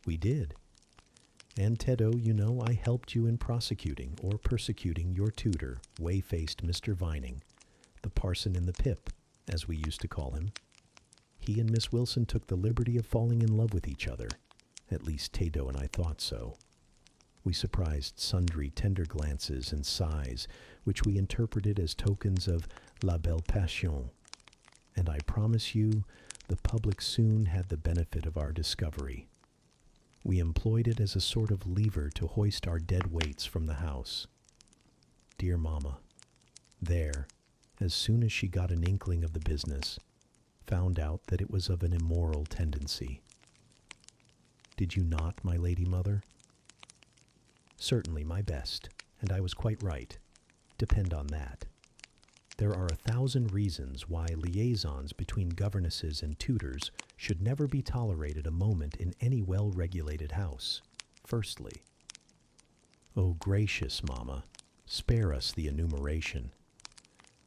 "We did. And, Teddo, you know I helped you in prosecuting or persecuting your tutor, way-faced Mr. Vining, the parson in the pip, as we used to call him. He and Miss Wilson took the liberty of falling in love with each other. At least Teddo and I thought so. We surprised sundry tender glances and sighs, which we interpreted as tokens of la belle passion. And I promise you, the public soon had the benefit of our discovery. We employed it as a sort of lever to hoist our dead weights from the house. Dear Mamma, there, as soon as she got an inkling of the business, found out that it was of an immoral tendency. Did you not, my lady mother?" "Certainly, my best, and I was quite right. Depend on that. There are 1,000 reasons why liaisons between governesses and tutors should never be tolerated a moment in any well-regulated house. Firstly—" "Oh, gracious, Mamma, spare us the enumeration.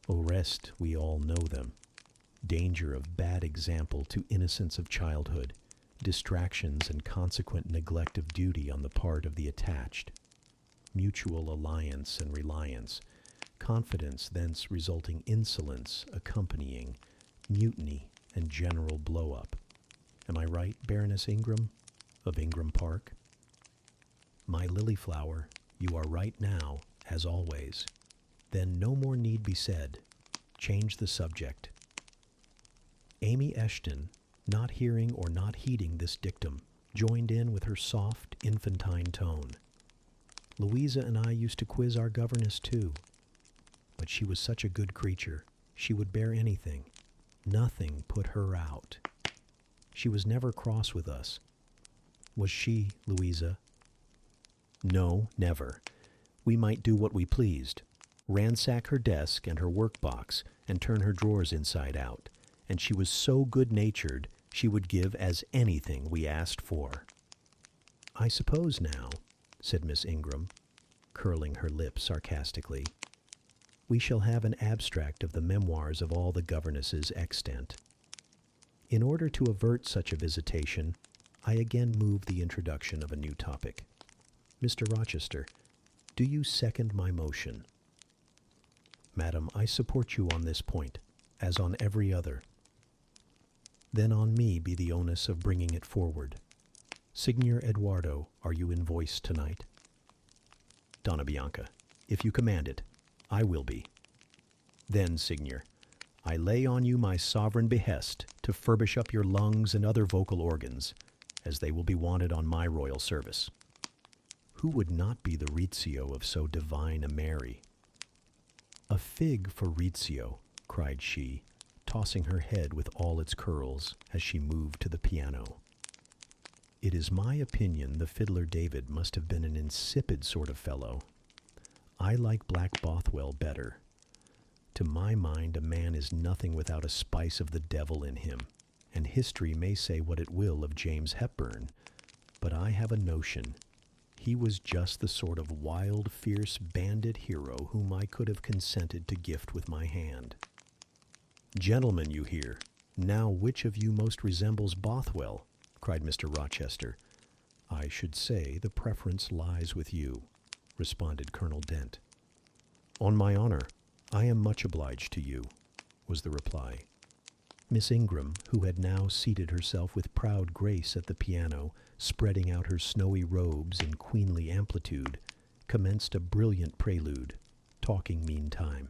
Au reste, we all know them. Danger of bad example to innocence of childhood, distractions and consequent neglect of duty on the part of the attached, mutual alliance and reliance, confidence thence resulting insolence accompanying, mutiny and general blow-up. Am I right, Baroness Ingram, of Ingram Park?" "My lily-flower, you are right now, as always. Then no more need be said. Change the subject." Amy Eshton, not hearing or not heeding this dictum, joined in with her soft, infantine tone. "Louisa and I used to quiz our governess, too. But she was such a good creature. She would bear anything. Nothing put her out. She was never cross with us. Was she, Louisa?" "No, never. We might do what we pleased. Ransack her desk and her work-box and turn her drawers inside out. And she was so good-natured she would give as anything we asked for." "I suppose now," said Miss Ingram, curling her lip sarcastically, "we shall have an abstract of the memoirs of all the governesses extant. In order to avert such a visitation, I again move the introduction of a new topic. Mr. Rochester, do you second my motion?" "Madam, I support you on this point, as on every other." "Then on me be the onus of bringing it forward. Signor Eduardo, are you in voice tonight?" "Donna Bianca, if you command it, I will be." "Then, Signor, I lay on you my sovereign behest to furbish up your lungs and other vocal organs, as they will be wanted on my royal service." Who would not be the Rizzio of so divine a Mary? "A fig for Rizzio," cried she, tossing her head with all its curls as she moved to the piano. It is my opinion the fiddler David must have been an insipid sort of fellow. I like Black Bothwell better. To my mind, a man is nothing without a spice of the devil in him, and history may say what it will of James Hepburn, but I have a notion he was just the sort of wild, fierce bandit hero whom I could have consented to gift with my hand. Gentlemen, you hear, now which of you most resembles Bothwell? Cried Mr. Rochester. I should say the preference lies with you, responded Colonel Dent. On my honor, I am much obliged to you, was the reply. Miss Ingram, who had now seated herself with proud grace at the piano, spreading out her snowy robes in queenly amplitude, commenced a brilliant prelude, talking meantime.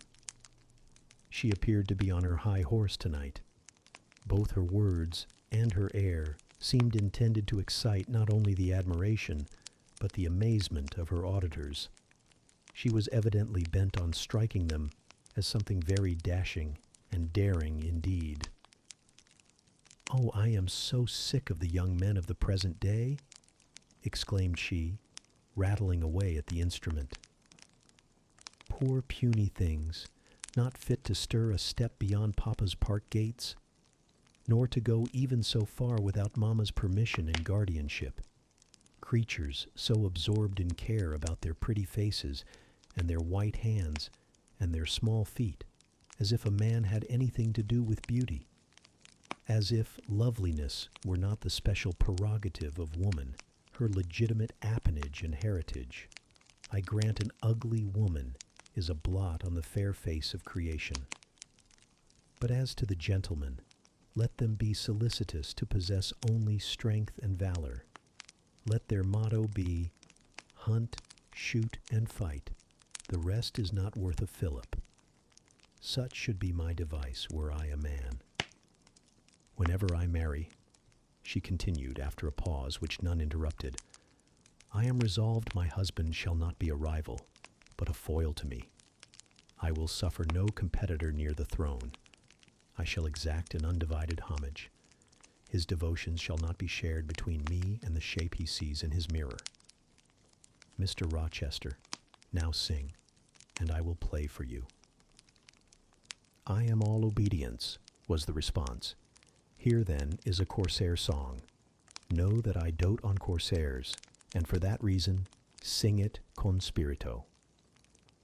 She appeared to be on her high horse tonight. Both her words and her air seemed intended to excite not only the admiration, but the amazement of her auditors. She was evidently bent on striking them as something very dashing and daring indeed. "Oh, I am so sick of the young men of the present day," exclaimed she, rattling away at the instrument. "Poor puny things, not fit to stir a step beyond Papa's park gates, nor to go even so far without Mamma's permission and guardianship. Creatures so absorbed in care about their pretty faces and their white hands and their small feet, as if a man had anything to do with beauty. As if loveliness were not the special prerogative of woman, her legitimate appanage and heritage. I grant an ugly woman is a blot on the fair face of creation. But as to the gentlemen, let them be solicitous to possess only strength and valor. Let their motto be, hunt, shoot, and fight. The rest is not worth a fillip. Such should be my device were I a man. Whenever I marry," she continued after a pause which none interrupted, "I am resolved my husband shall not be a rival, but a foil to me. I will suffer no competitor near the throne. I shall exact an undivided homage. His devotions shall not be shared between me and the shape he sees in his mirror. Mr. Rochester, now sing, and I will play for you." "I am all obedience," was the response. "Here, then, is a Corsair song. Know that I dote on Corsairs, and for that reason sing it con spirito.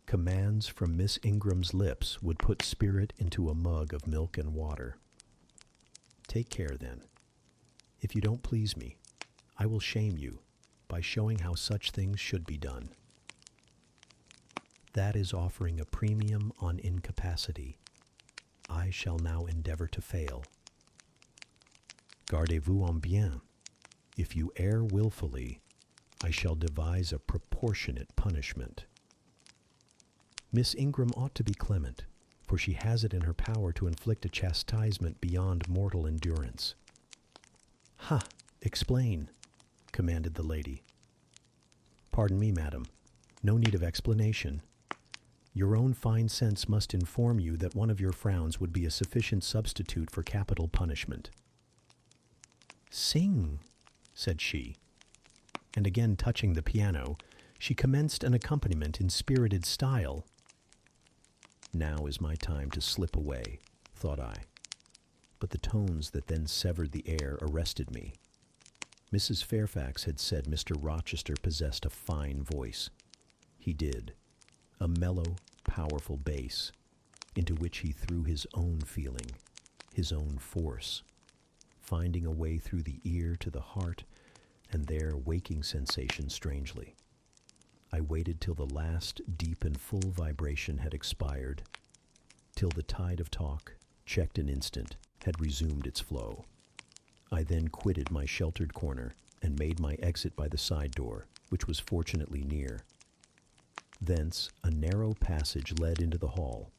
Commands from Miss Ingram's lips would put spirit into a mug of milk and water. Take care, then. If you don't please me, I will shame you by showing how such things should be done. That is offering a premium on incapacity. I shall now endeavor to fail. Gardez-vous en bien. If you err willfully, I shall devise a proportionate punishment. Miss Ingram ought to be clement, for she has it in her power to inflict a chastisement beyond mortal endurance." "Ha! Explain," commanded the lady. "Pardon me, madam. No need of explanation. Your own fine sense must inform you that one of your frowns would be a sufficient substitute for capital punishment." "Sing," said she, and again touching the piano, she commenced an accompaniment in spirited style. Now is my time to slip away, thought I, but the tones that then severed the air arrested me. Mrs. Fairfax had said Mr. Rochester possessed a fine voice. He did, a mellow, powerful bass, into which he threw his own feeling, his own force, finding a way through the ear to the heart, and there waking sensation strangely. I waited till the last deep and full vibration had expired, till the tide of talk, checked an instant, had resumed its flow. I then quitted my sheltered corner and made my exit by the side door, which was fortunately near. Thence a narrow passage led into the hall.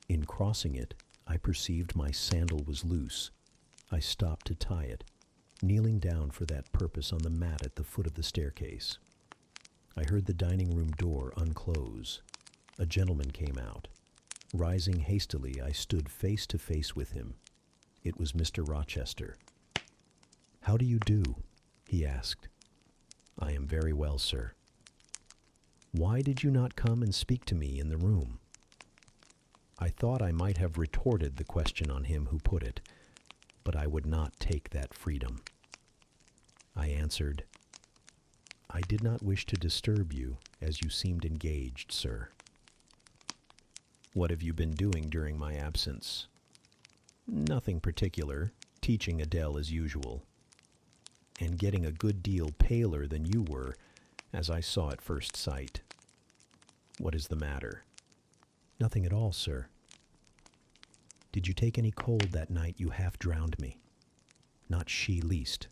In crossing it, I perceived my sandal was loose. I stopped to tie it, kneeling down for that purpose on the mat at the foot of the staircase. I heard the dining-room door unclose. A gentleman came out. Rising hastily, I stood face to face with him. It was Mr. Rochester. "How do you do?" he asked. "I am very well, sir." "Why did you not come and speak to me in the room?" I thought I might have retorted the question on him who put it, but I would not take that freedom. I answered, "I did not wish to disturb you, as you seemed engaged, sir." "What have you been doing during my absence?" "Nothing particular, teaching Adele as usual." "And getting a good deal paler than you were, as I saw at first sight. What is the matter?" "Nothing at all, sir." "Did you take any cold that night you half drowned me?" "Not she least."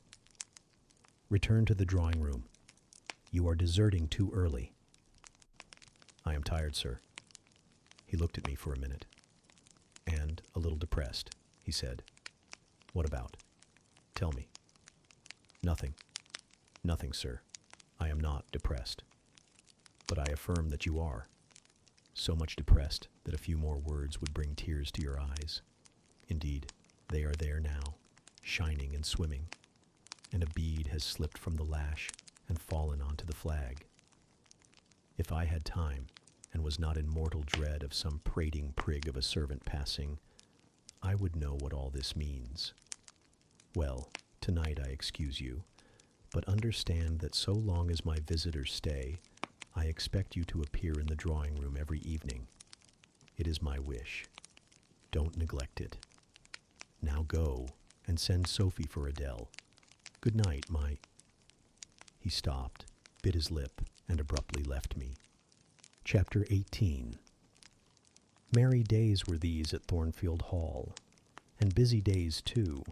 "Return to the drawing room. You are deserting too early." "I am tired, sir." He looked at me for a minute. "And a little depressed," he said. "What about? Tell me." "Nothing. Nothing, sir. I am not depressed." "But I affirm that you are. So much depressed that a few more words would bring tears to your eyes. Indeed, they are there now, shining and swimming, and a bead has slipped from the lash and fallen onto the flag. If I had time, and was not in mortal dread of some prating prig of a servant passing, I would know what all this means. Well, tonight I excuse you, but understand that so long as my visitors stay, I expect you to appear in the drawing room every evening. It is my wish. Don't neglect it. Now go, and send Sophie for Adele. Good night, my—" He stopped, bit his lip, and abruptly left me. Chapter 18. Merry days were these at Thornfield Hall, and busy days too.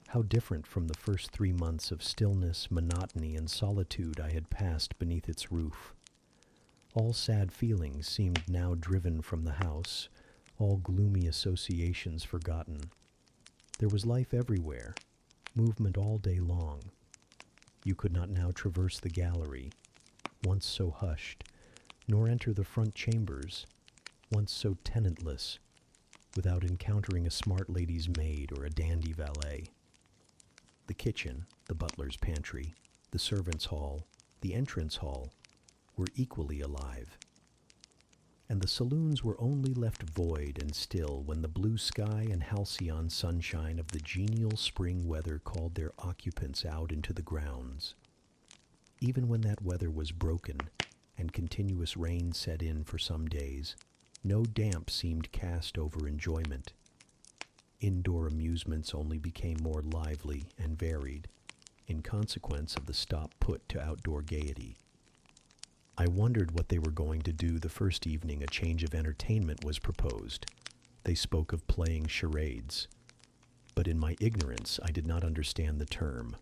How different from the first 3 months of stillness, monotony, and solitude I had passed beneath its roof. All sad feelings seemed now driven from the house, all gloomy associations forgotten. There was life everywhere, movement all day long. You could not now traverse the gallery, once so hushed, nor enter the front chambers, once so tenantless, without encountering a smart lady's maid or a dandy valet. The kitchen, the butler's pantry, the servants' hall, the entrance hall, were equally alive. And the saloons were only left void and still when the blue sky and halcyon sunshine of the genial spring weather called their occupants out into the grounds. Even when that weather was broken and continuous rain set in for some days, no damp seemed cast over enjoyment. Indoor amusements only became more lively and varied, in consequence of the stop put to outdoor gaiety. I wondered what they were going to do the first evening a change of entertainment was proposed. They spoke of playing charades, but in my ignorance I did not understand the term.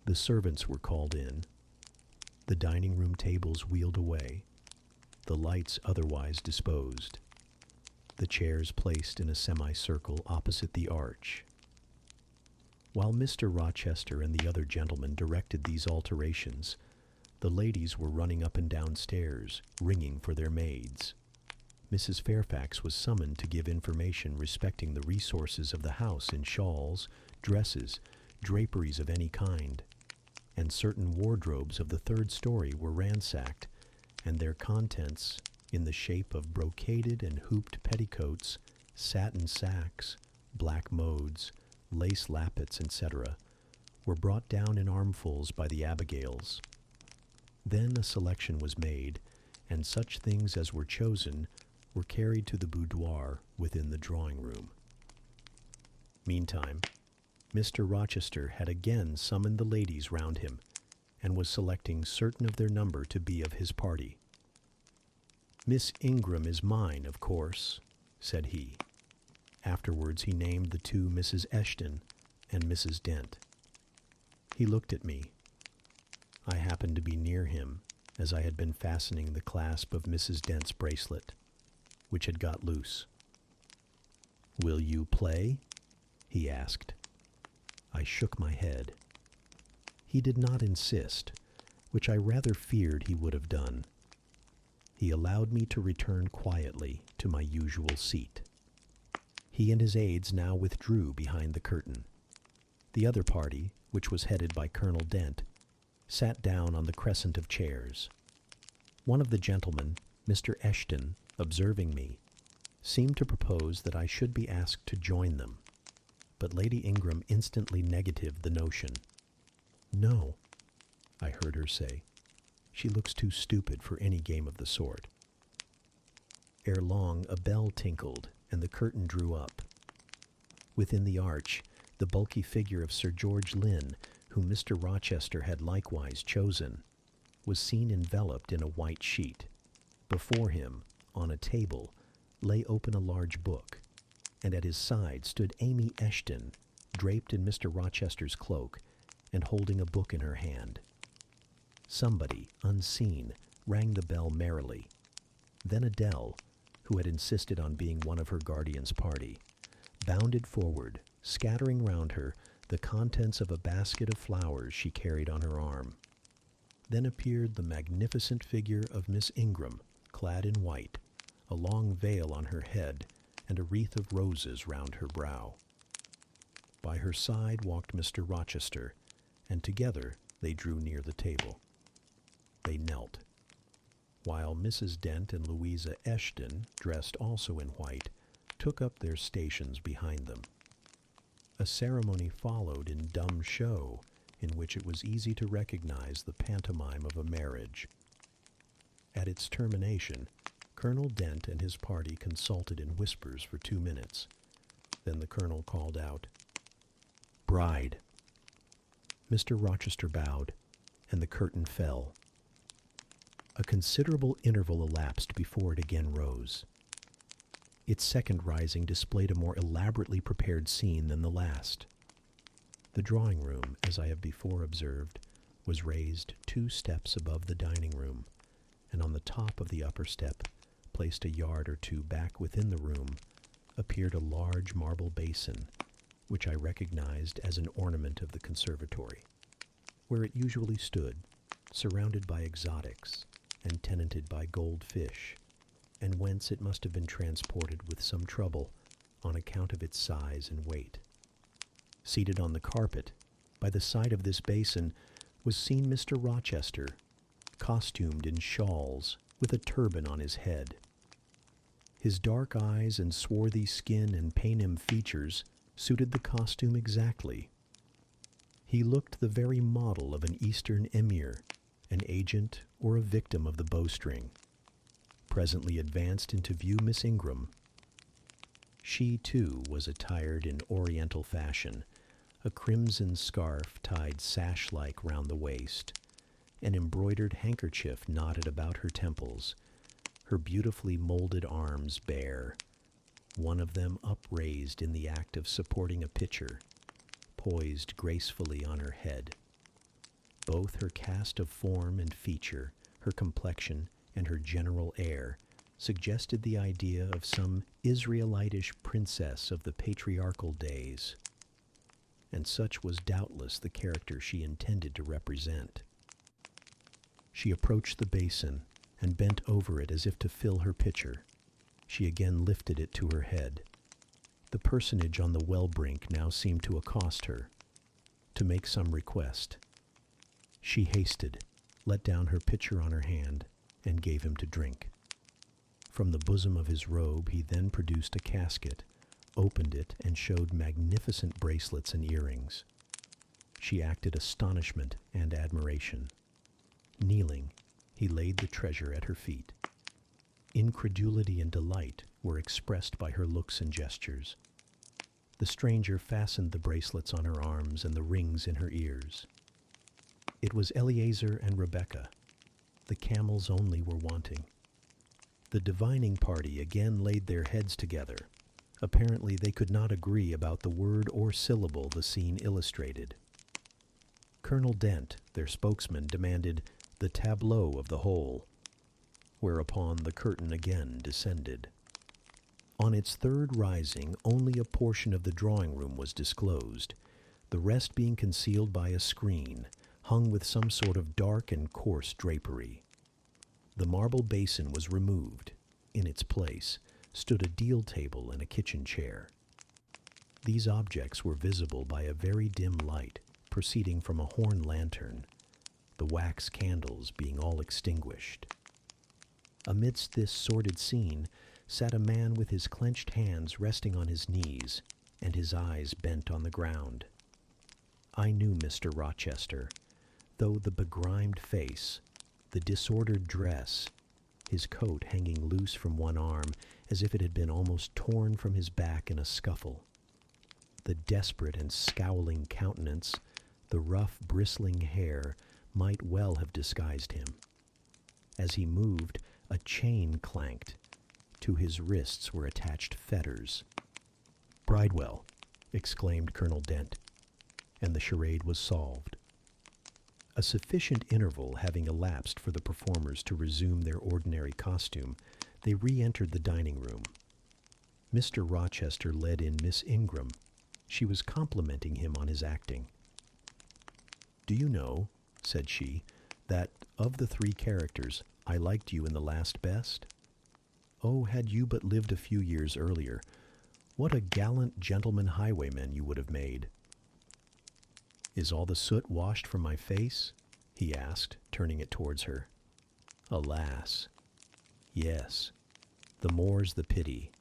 The servants were called in, the dining room tables wheeled away, the lights otherwise disposed, the chairs placed in a semicircle opposite the arch. While Mr. Rochester and the other gentlemen directed these alterations, the ladies were running up and down stairs, ringing for their maids. Mrs. Fairfax was summoned to give information respecting the resources of the house in shawls, dresses, draperies of any kind, and certain wardrobes of the 3rd story were ransacked, and their contents, in the shape of brocaded and hooped petticoats, satin sacks, black modes, lace lappets, etc., were brought down in armfuls by the Abigails. Then a selection was made, and such things as were chosen were carried to the boudoir within the drawing room. Meantime, Mr. Rochester had again summoned the ladies round him, and was selecting certain of their number to be of his party. "Miss Ingram is mine, of course," said he. Afterwards he named the 2 Mrs. Eshton and Mrs. Dent. He looked at me. I happened to be near him, as I had been fastening the clasp of Mrs. Dent's bracelet, which had got loose. "Will you play?" he asked. I shook my head. He did not insist, which I rather feared he would have done. He allowed me to return quietly to my usual seat. He and his aides now withdrew behind the curtain. The other party, which was headed by Colonel Dent, sat down on the crescent of chairs. One of the gentlemen, Mr. Eshton, observing me, seemed to propose that I should be asked to join them, but Lady Ingram instantly negatived the notion. "No," I heard her say. "She looks too stupid for any game of the sort." Ere long a bell tinkled, and the curtain drew up. Within the arch, the bulky figure of Sir George Lynn, whom Mr. Rochester had likewise chosen, was seen enveloped in a white sheet. Before him, on a table, lay open a large book, and at his side stood Amy Eshton, draped in Mr. Rochester's cloak, and holding a book in her hand. Somebody, unseen, rang the bell merrily. Then Adele, who had insisted on being one of her guardian's party, bounded forward, scattering round her the contents of a basket of flowers she carried on her arm. Then appeared the magnificent figure of Miss Ingram, clad in white, a long veil on her head, and a wreath of roses round her brow. By her side walked Mr. Rochester, and together they drew near the table. They knelt, while Mrs. Dent and Louisa Eshton, dressed also in white, took up their stations behind them. A ceremony followed in dumb show, in which it was easy to recognize the pantomime of a marriage. At its termination, Colonel Dent and his party consulted in whispers for 2 minutes. Then the colonel called out, "Bride." Mr. Rochester bowed, and the curtain fell. A considerable interval elapsed before it again rose. Its second rising displayed a more elaborately prepared scene than the last. The drawing room, as I have before observed, was raised 2 steps above the dining room, and on the top of the upper step, placed a yard or 2 back within the room, appeared a large marble basin, which I recognized as an ornament of the conservatory, where it usually stood, surrounded by exotics, and tenanted by goldfish, and whence it must have been transported with some trouble on account of its size and weight. Seated on the carpet, by the side of this basin, was seen Mr. Rochester, costumed in shawls, with a turban on his head. His dark eyes and swarthy skin and Paynim features suited the costume exactly. He looked the very model of an Eastern emir, an agent or a victim of the bowstring. Presently advanced into view Miss Ingram. She, too, was attired in Oriental fashion, a crimson scarf tied sash-like round the waist, an embroidered handkerchief knotted about her temples, her beautifully molded arms bare, one of them upraised in the act of supporting a pitcher, poised gracefully on her head. Both her cast of form and feature, her complexion, and her general air suggested the idea of some Israelitish princess of the patriarchal days, and such was doubtless the character she intended to represent. She approached the basin and bent over it as if to fill her pitcher. She again lifted it to her head. The personage on the well brink now seemed to accost her, to make some request. She hasted, let down her pitcher on her hand, and gave him to drink. From the bosom of his robe he then produced a casket, opened it, and showed magnificent bracelets and earrings. She acted astonishment and admiration. Kneeling, he laid the treasure at her feet. Incredulity and delight were expressed by her looks and gestures. The stranger fastened the bracelets on her arms and the rings in her ears. It was Eleazar and Rebecca. The camels only were wanting. The divining party again laid their heads together. Apparently they could not agree about the word or syllable the scene illustrated. Colonel Dent, their spokesman, demanded the tableau of the whole, whereupon the curtain again descended. On its third rising, only a portion of the drawing room was disclosed, the rest being concealed by a screen, hung with some sort of dark and coarse drapery. The marble basin was removed. In its place stood a deal table and a kitchen chair. These objects were visible by a very dim light, proceeding from a horn lantern, the wax candles being all extinguished. Amidst this sordid scene sat a man with his clenched hands resting on his knees and his eyes bent on the ground. I knew Mr. Rochester, though the begrimed face, the disordered dress, his coat hanging loose from one arm as if it had been almost torn from his back in a scuffle, the desperate and scowling countenance, the rough, bristling hair might well have disguised him. As he moved, a chain clanked. To his wrists were attached fetters. "Bridewell," exclaimed Colonel Dent, and the charade was solved. A sufficient interval having elapsed for the performers to resume their ordinary costume, they re-entered the dining room. Mr. Rochester led in Miss Ingram. She was complimenting him on his acting. "Do you know," said she, "that of the three characters, I liked you in the last best? Oh, had you but lived a few years earlier, what a gallant gentleman highwayman you would have made." "Is all the soot washed from my face?" he asked, turning it towards her. "Alas! Yes, the more's the pity.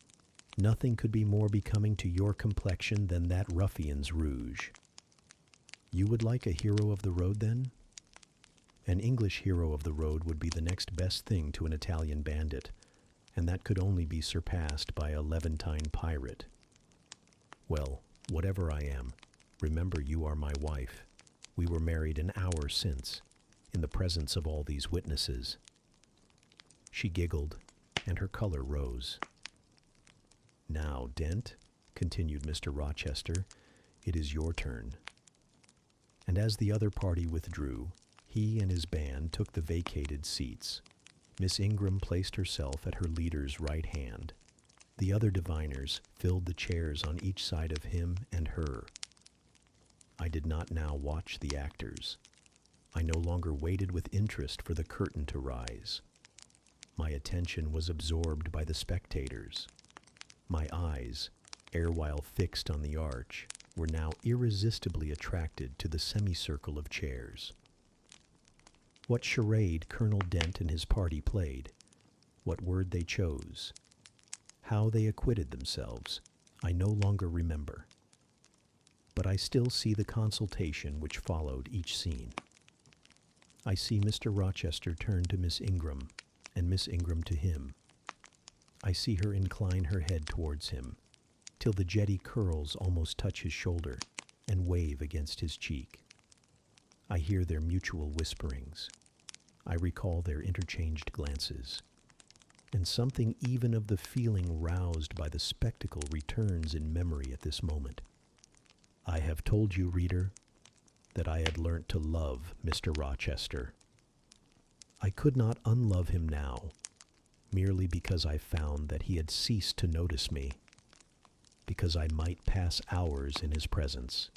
Nothing could be more becoming to your complexion than that ruffian's rouge." "You would like a hero of the road, then?" "An English hero of the road would be the next best thing to an Italian bandit, and that could only be surpassed by a Levantine pirate. Well, whatever I am, remember you are my wife. We were married an hour since, in the presence of all these witnesses." She giggled, and her color rose. "Now, Dent," continued Mr. Rochester, "it is your turn." And as the other party withdrew, he and his band took the vacated seats. Miss Ingram placed herself at her leader's right hand. The other diviners filled the chairs on each side of him and her. I did not now watch the actors. I no longer waited with interest for the curtain to rise. My attention was absorbed by the spectators. My eyes, erewhile fixed on the arch, were now irresistibly attracted to the semicircle of chairs. What charade Colonel Dent and his party played, what word they chose, how they acquitted themselves, I no longer remember. But I still see the consultation which followed each scene. I see Mr. Rochester turn to Miss Ingram, and Miss Ingram to him. I see her incline her head towards him, till the jetty curls almost touch his shoulder and wave against his cheek. I hear their mutual whisperings. I recall their interchanged glances. And something even of the feeling roused by the spectacle returns in memory at this moment. I have told you, reader, that I had learnt to love Mr. Rochester. I could not unlove him now, merely because I found that he had ceased to notice me, because I might pass hours in his presence,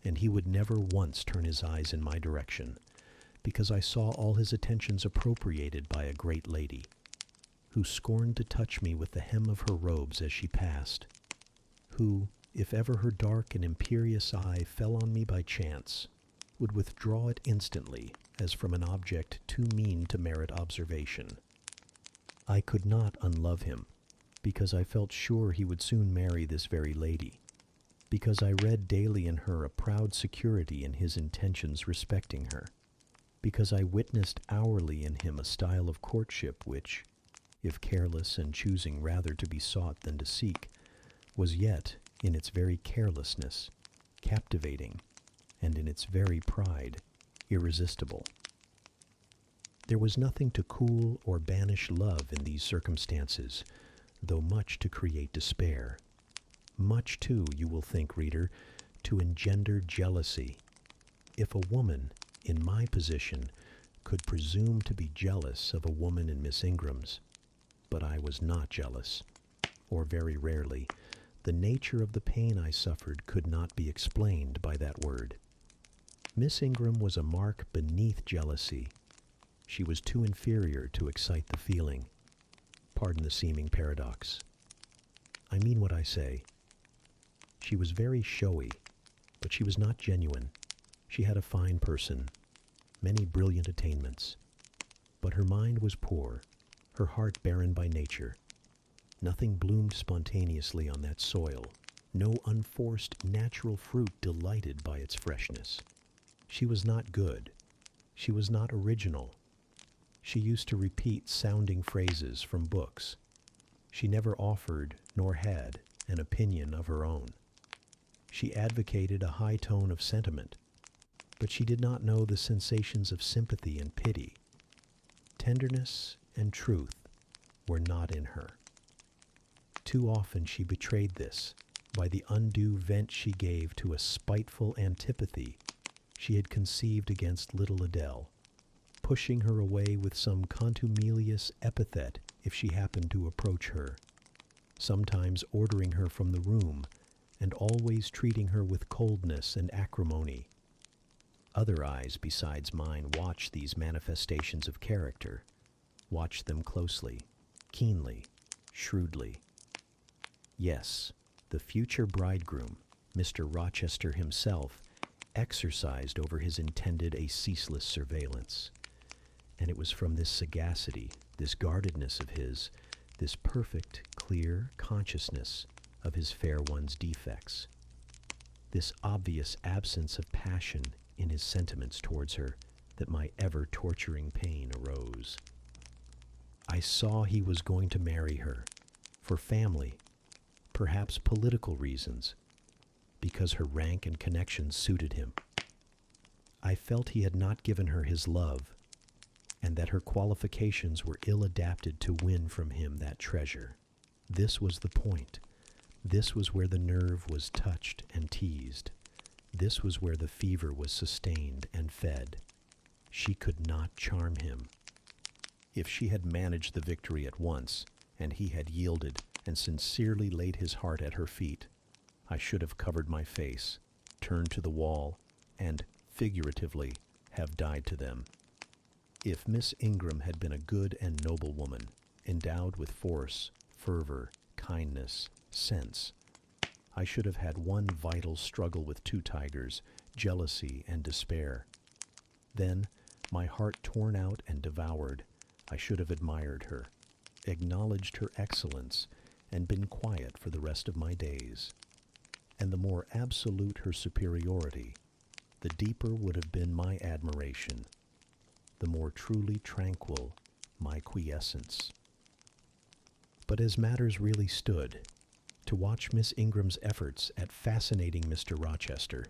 and he would never once turn his eyes in my direction, because I saw all his attentions appropriated by a great lady, who scorned to touch me with the hem of her robes as she passed, who, if ever her dark and imperious eye fell on me by chance, would withdraw it instantly as from an object too mean to merit observation. I could not unlove him, because I felt sure he would soon marry this very lady, because I read daily in her a proud security in his intentions respecting her, because I witnessed hourly in him a style of courtship which, if careless and choosing rather to be sought than to seek, was yet, in its very carelessness, captivating, and in its very pride, irresistible. There was nothing to cool or banish love in these circumstances, though much to create despair. Much, too, you will think, reader, to engender jealousy. If a woman, in my position, could presume to be jealous of a woman in Miss Ingram's, but I was not jealous, or very rarely, the nature of the pain I suffered could not be explained by that word. Miss Ingram was a mark beneath jealousy. She was too inferior to excite the feeling. Pardon the seeming paradox. I mean what I say. She was very showy, but she was not genuine. She had a fine person, many brilliant attainments, but her mind was poor, her heart barren by nature. Nothing bloomed spontaneously on that soil. No unforced natural fruit delighted by its freshness. She was not good. She was not original. She used to repeat sounding phrases from books. She never offered, nor had, an opinion of her own. She advocated a high tone of sentiment, but she did not know the sensations of sympathy and pity. Tenderness and truth were not in her. Too often she betrayed this by the undue vent she gave to a spiteful antipathy she had conceived against little Adele, pushing her away with some contumelious epithet if she happened to approach her, sometimes ordering her from the room, and always treating her with coldness and acrimony. Other eyes besides mine watched these manifestations of character, watched them closely, keenly, shrewdly. Yes, the future bridegroom, Mr. Rochester himself, exercised over his intended a ceaseless surveillance. And it was from this sagacity, this guardedness of his, this perfect, clear consciousness of his fair one's defects, this obvious absence of passion in his sentiments towards her, that my ever-torturing pain arose. I saw he was going to marry her, for family, perhaps political reasons, because her rank and connections suited him. I felt he had not given her his love, and that her qualifications were ill-adapted to win from him that treasure. This was the point. This was where the nerve was touched and teased. This was where the fever was sustained and fed. She could not charm him. If she had managed the victory at once, and he had yielded and sincerely laid his heart at her feet, I should have covered my face, turned to the wall, and, figuratively, have died to them. If Miss Ingram had been a good and noble woman, endowed with force, fervor, kindness, sense, I should have had one vital struggle with two tigers, jealousy and despair. Then, my heart torn out and devoured, I should have admired her, acknowledged her excellence, and been quiet for the rest of my days. And the more absolute her superiority, the deeper would have been my admiration, the more truly tranquil my quiescence. But as matters really stood, to watch Miss Ingram's efforts at fascinating Mr. Rochester,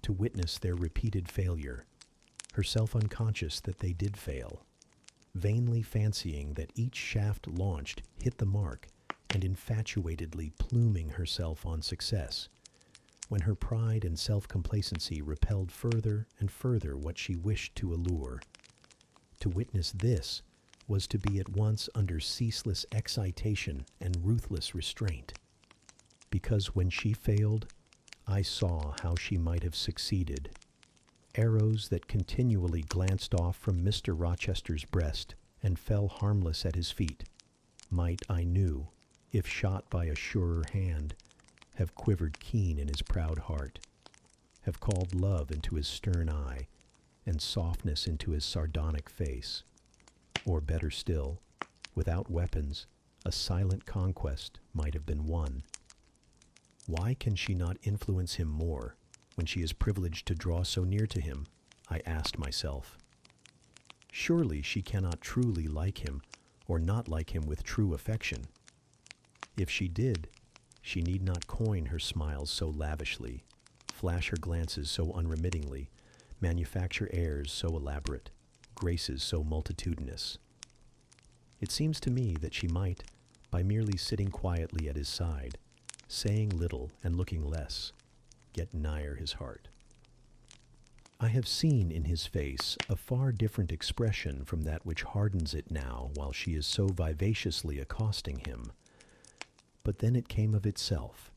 to witness their repeated failure, herself unconscious that they did fail, vainly fancying that each shaft launched hit the mark, and infatuatedly pluming herself on success, when her pride and self-complacency repelled further and further what she wished to allure. To witness this was to be at once under ceaseless excitation and ruthless restraint, because when she failed, I saw how she might have succeeded. Arrows that continually glanced off from Mr. Rochester's breast and fell harmless at his feet might, I knew, if shot by a surer hand, have quivered keen in his proud heart, have called love into his stern eye, and softness into his sardonic face. Or better still, without weapons, a silent conquest might have been won. Why can she not influence him more when she is privileged to draw so near to him? I asked myself. Surely she cannot truly like him, or not like him with true affection. If she did, she need not coin her smiles so lavishly, flash her glances so unremittingly, manufacture airs so elaborate, graces so multitudinous. It seems to me that she might, by merely sitting quietly at his side, saying little and looking less, get nigher his heart. I have seen in his face a far different expression from that which hardens it now while she is so vivaciously accosting him. But then it came of itself.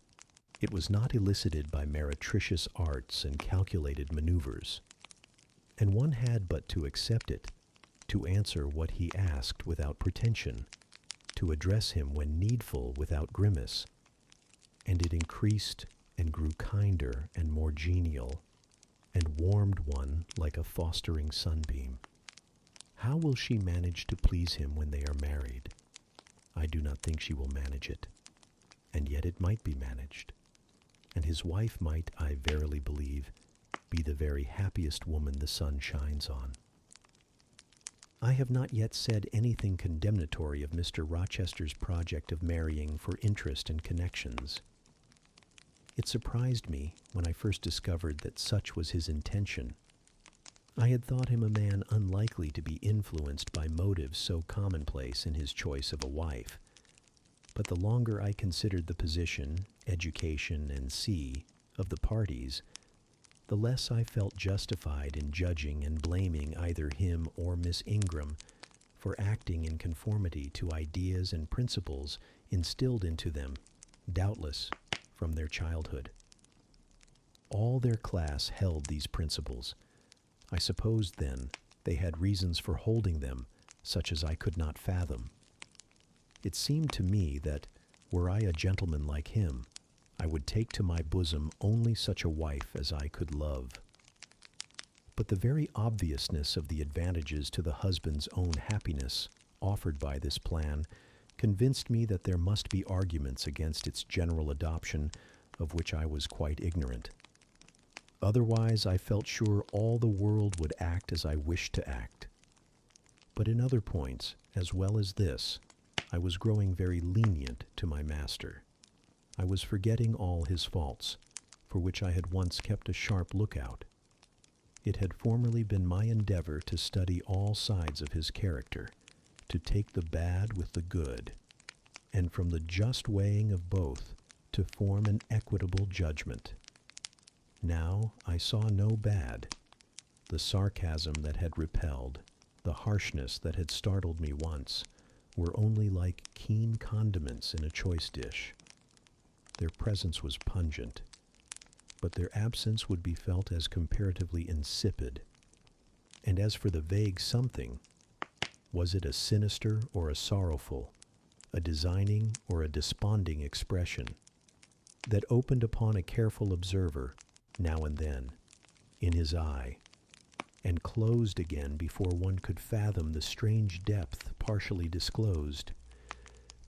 It was not elicited by meretricious arts and calculated maneuvers, and one had but to accept it, to answer what he asked without pretension, to address him when needful without grimace, and it increased and grew kinder and more genial. and warmed one like a fostering sunbeam. How will she manage to please him when they are married? I do not think she will manage it, and yet it might be managed, and his wife might, I verily believe, be the very happiest woman the sun shines on. I have not yet said anything condemnatory of Mr. Rochester's project of marrying for interest and connections. It surprised me when I first discovered that such was his intention. I had thought him a man unlikely to be influenced by motives so commonplace in his choice of a wife. But the longer I considered the position, education, and of the parties, the less I felt justified in judging and blaming either him or Miss Ingram for acting in conformity to ideas and principles instilled into them, doubtless, from their childhood. All their class held these principles. I supposed, then, they had reasons for holding them, such as I could not fathom. It seemed to me that, were I a gentleman like him, I would take to my bosom only such a wife as I could love. But the very obviousness of the advantages to the husband's own happiness offered by this plan convinced me that there must be arguments against its general adoption of which I was quite ignorant. Otherwise, I felt sure all the world would act as I wished to act. But in other points, as well as this, I was growing very lenient to my master. I was forgetting all his faults, for which I had once kept a sharp lookout. It had formerly been my endeavor to study all sides of his character, to take the bad with the good, and from the just weighing of both, to form an equitable judgment. Now I saw no bad. The sarcasm that had repelled, the harshness that had startled me once, were only like keen condiments in a choice dish. Their presence was pungent, but their absence would be felt as comparatively insipid. And as for the vague something, was it a sinister or a sorrowful, a designing or a desponding expression, that opened upon a careful observer, now and then, in his eye, and closed again before one could fathom the strange depth partially disclosed,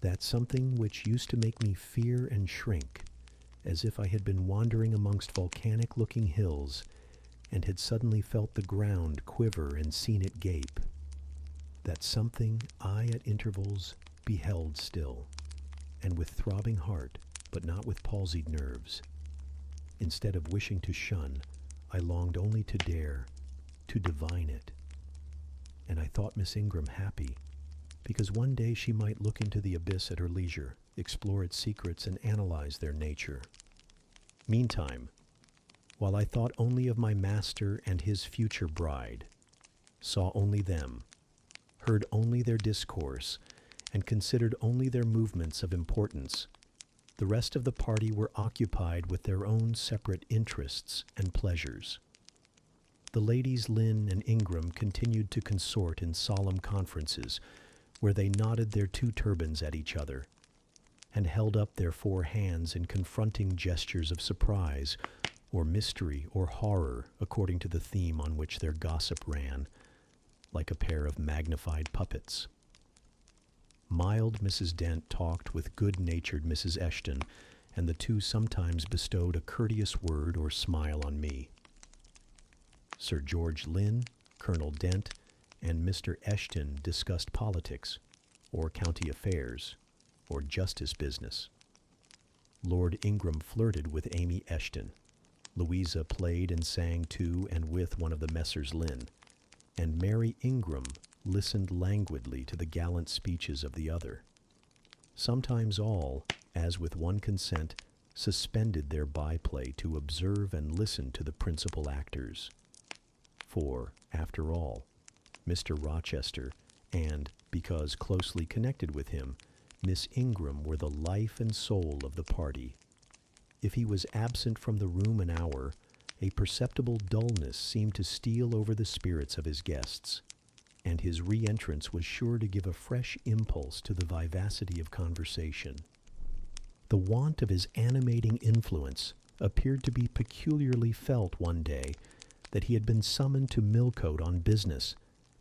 that something which used to make me fear and shrink, as if I had been wandering amongst volcanic-looking hills, and had suddenly felt the ground quiver and seen it gape. That something I at intervals beheld still, and with throbbing heart, but not with palsied nerves. Instead of wishing to shun, I longed only to dare, to divine it. And I thought Miss Ingram happy, because one day she might look into the abyss at her leisure, explore its secrets, and analyze their nature. Meantime, while I thought only of my master and his future bride, saw only them, heard only their discourse, and considered only their movements of importance, the rest of the party were occupied with their own separate interests and pleasures. The ladies Lynn and Ingram continued to consort in solemn conferences, where they nodded their two turbans at each other, and held up their four hands in confronting gestures of surprise, or mystery, or horror, according to the theme on which their gossip ran, like a pair of magnified puppets. Mild Mrs. Dent talked with good-natured Mrs. Eshton, and the two sometimes bestowed a courteous word or smile on me. Sir George Lynn, Colonel Dent, and Mr. Eshton discussed politics, or county affairs, or justice business. Lord Ingram flirted with Amy Eshton. Louisa played and sang to and with one of the Messrs. Lynn, and Mary Ingram listened languidly to the gallant speeches of the other. Sometimes all, as with one consent, suspended their byplay to observe and listen to the principal actors. For, after all, Mr. Rochester, and, because closely connected with him, Miss Ingram were the life and soul of the party. If he was absent from the room an hour, a perceptible dullness seemed to steal over the spirits of his guests, and his re-entrance was sure to give a fresh impulse to the vivacity of conversation. The want of his animating influence appeared to be peculiarly felt one day that he had been summoned to Millcote on business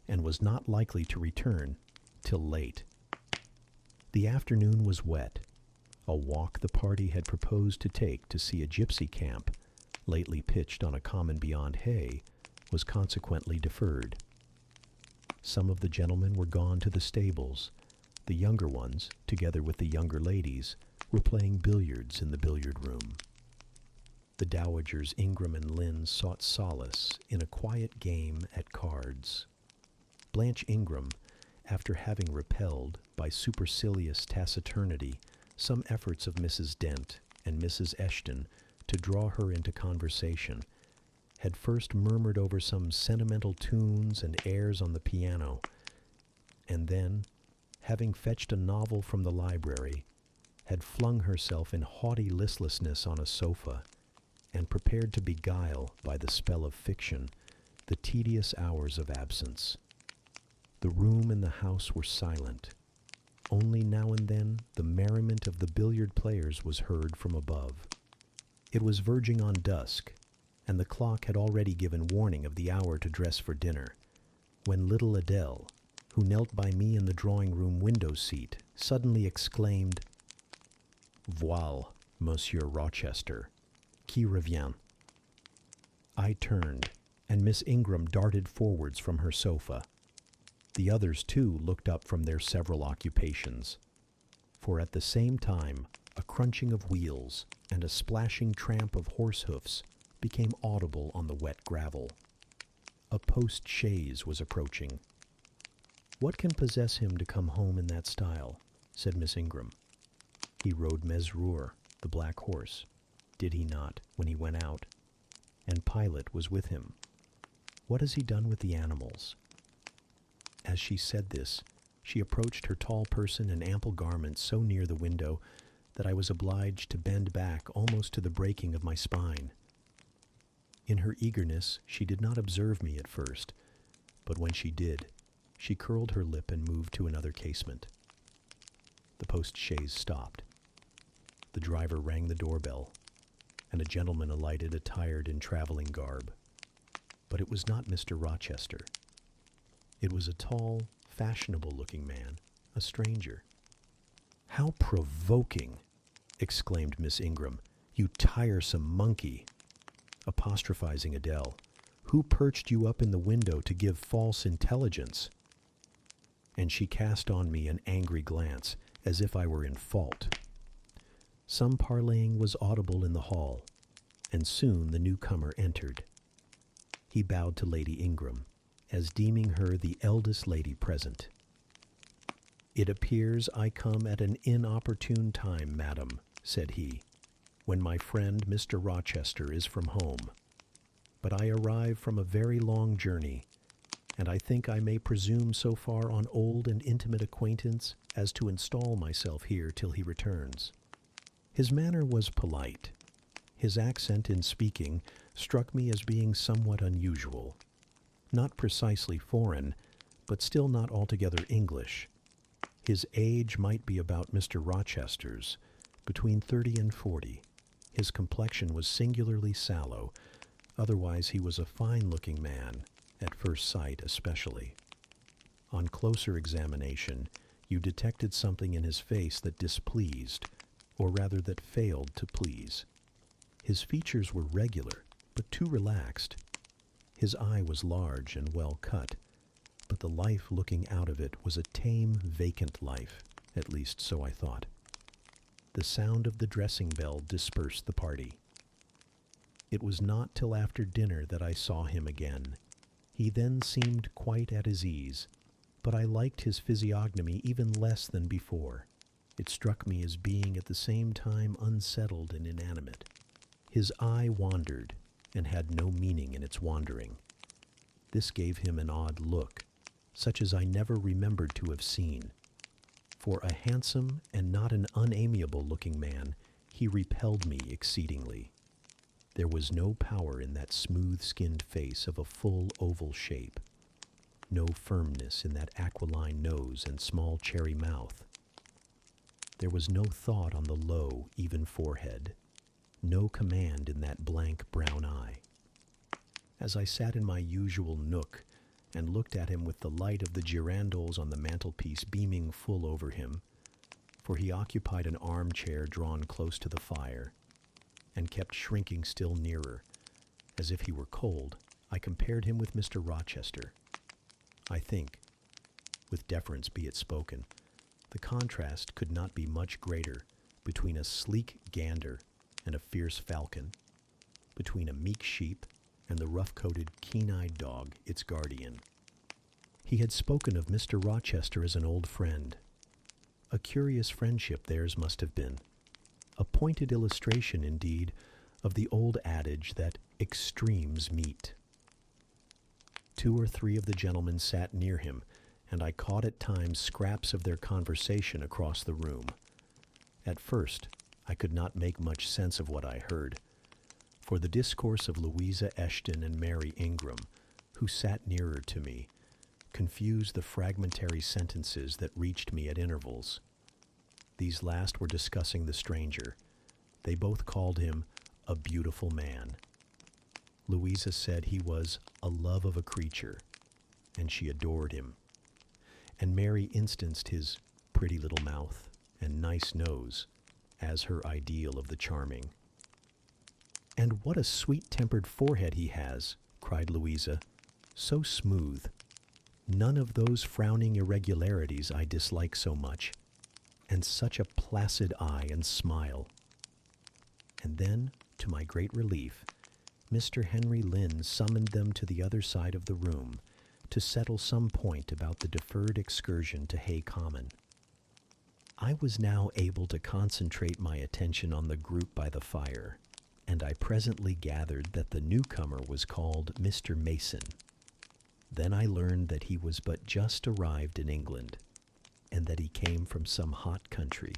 and was not likely to return till late. The afternoon was wet. A walk the party had proposed to take to see a gypsy camp, lately pitched on a common beyond Hay, was consequently deferred. Some of the gentlemen were gone to the stables. The younger ones, together with the younger ladies, were playing billiards in the billiard room. The dowagers Ingram and Lynn sought solace in a quiet game at cards. Blanche Ingram, after having repelled, by supercilious taciturnity, some efforts of Mrs. Dent and Mrs. Eshton to draw her into conversation, had first murmured over some sentimental tunes and airs on the piano, and then, having fetched a novel from the library, had flung herself in haughty listlessness on a sofa, and prepared to beguile, by the spell of fiction, the tedious hours of absence. The room and the house were silent. Only now and then the merriment of the billiard players was heard from above. It was verging on dusk, and the clock had already given warning of the hour to dress for dinner, when little Adele, who knelt by me in the drawing-room window-seat, suddenly exclaimed, "Voile, Monsieur Rochester, qui revient?" I turned, and Miss Ingram darted forwards from her sofa. The others, too, looked up from their several occupations, for at the same time a crunching of wheels and a splashing tramp of horse hoofs became audible on the wet gravel. A post-chaise was approaching. "What can possess him to come home in that style?" said Miss Ingram. "He rode Mesrour, the black horse, did he not, when he went out? And Pilot was with him. What has he done with the animals?" As she said this, she approached her tall person and ample garments so near the window that I was obliged to bend back almost to the breaking of my spine. In her eagerness, she did not observe me at first, but when she did, she curled her lip and moved to another casement. The post-chaise stopped. The driver rang the doorbell, and a gentleman alighted attired in traveling garb. But it was not Mr. Rochester. It was a tall, fashionable-looking man, a stranger. "How provoking!" exclaimed Miss Ingram. "You tiresome monkey!" apostrophizing Adele. "Who perched you up in the window to give false intelligence?" And she cast on me an angry glance, as if I were in fault. Some parleying was audible in the hall, and soon the newcomer entered. He bowed to Lady Ingram, as deeming her the eldest lady present. "It appears I come at an inopportune time, madam," said he, "when my friend Mr. Rochester is from home. But I arrive from a very long journey, and I think I may presume so far on old and intimate acquaintance as to install myself here till he returns." His manner was polite. His accent in speaking struck me as being somewhat unusual. Not precisely foreign, but still not altogether English. His age might be about Mr. Rochester's, between 30 and 40. His complexion was singularly sallow, otherwise he was a fine-looking man, at first sight especially. On closer examination, you detected something in his face that displeased, or rather that failed to please. His features were regular, but too relaxed. His eye was large and well cut, but the life looking out of it was a tame, vacant life, at least so I thought. The sound of the dressing bell dispersed the party. It was not till after dinner that I saw him again. He then seemed quite at his ease, but I liked his physiognomy even less than before. It struck me as being at the same time unsettled and inanimate. His eye wandered, and had no meaning in its wandering. This gave him an odd look, such as I never remembered to have seen. For a handsome and not an unamiable-looking man, he repelled me exceedingly. There was no power in that smooth-skinned face of a full oval shape, no firmness in that aquiline nose and small cherry mouth. There was no thought on the low, even forehead, no command in that blank brown eye. As I sat in my usual nook and looked at him with the light of the girandoles on the mantelpiece beaming full over him, for he occupied an armchair drawn close to the fire, and kept shrinking still nearer, as if he were cold, I compared him with Mr. Rochester. I think, with deference be it spoken, the contrast could not be much greater between a sleek gander and a fierce falcon, between a meek sheep and the rough-coated, keen-eyed dog, its guardian. He had spoken of Mr. Rochester as an old friend. A curious friendship theirs must have been. A pointed illustration, indeed, of the old adage that extremes meet. 2 or 3 of the gentlemen sat near him, and I caught at times scraps of their conversation across the room. At first, I could not make much sense of what I heard, for the discourse of Louisa Eshton and Mary Ingram, who sat nearer to me, confused the fragmentary sentences that reached me at intervals. These last were discussing the stranger. They both called him a beautiful man. Louisa said he was a love of a creature, and she adored him. And Mary instanced his pretty little mouth and nice nose as her ideal of the charming. "And what a sweet-tempered forehead he has," cried Louisa. "So smooth. None of those frowning irregularities I dislike so much, and such a placid eye and smile." And then, to my great relief, Mr. Henry Lynn summoned them to the other side of the room to settle some point about the deferred excursion to Hay Common. I was now able to concentrate my attention on the group by the fire, and I presently gathered that the newcomer was called Mr. Mason. Then I learned that he was but just arrived in England, and that he came from some hot country,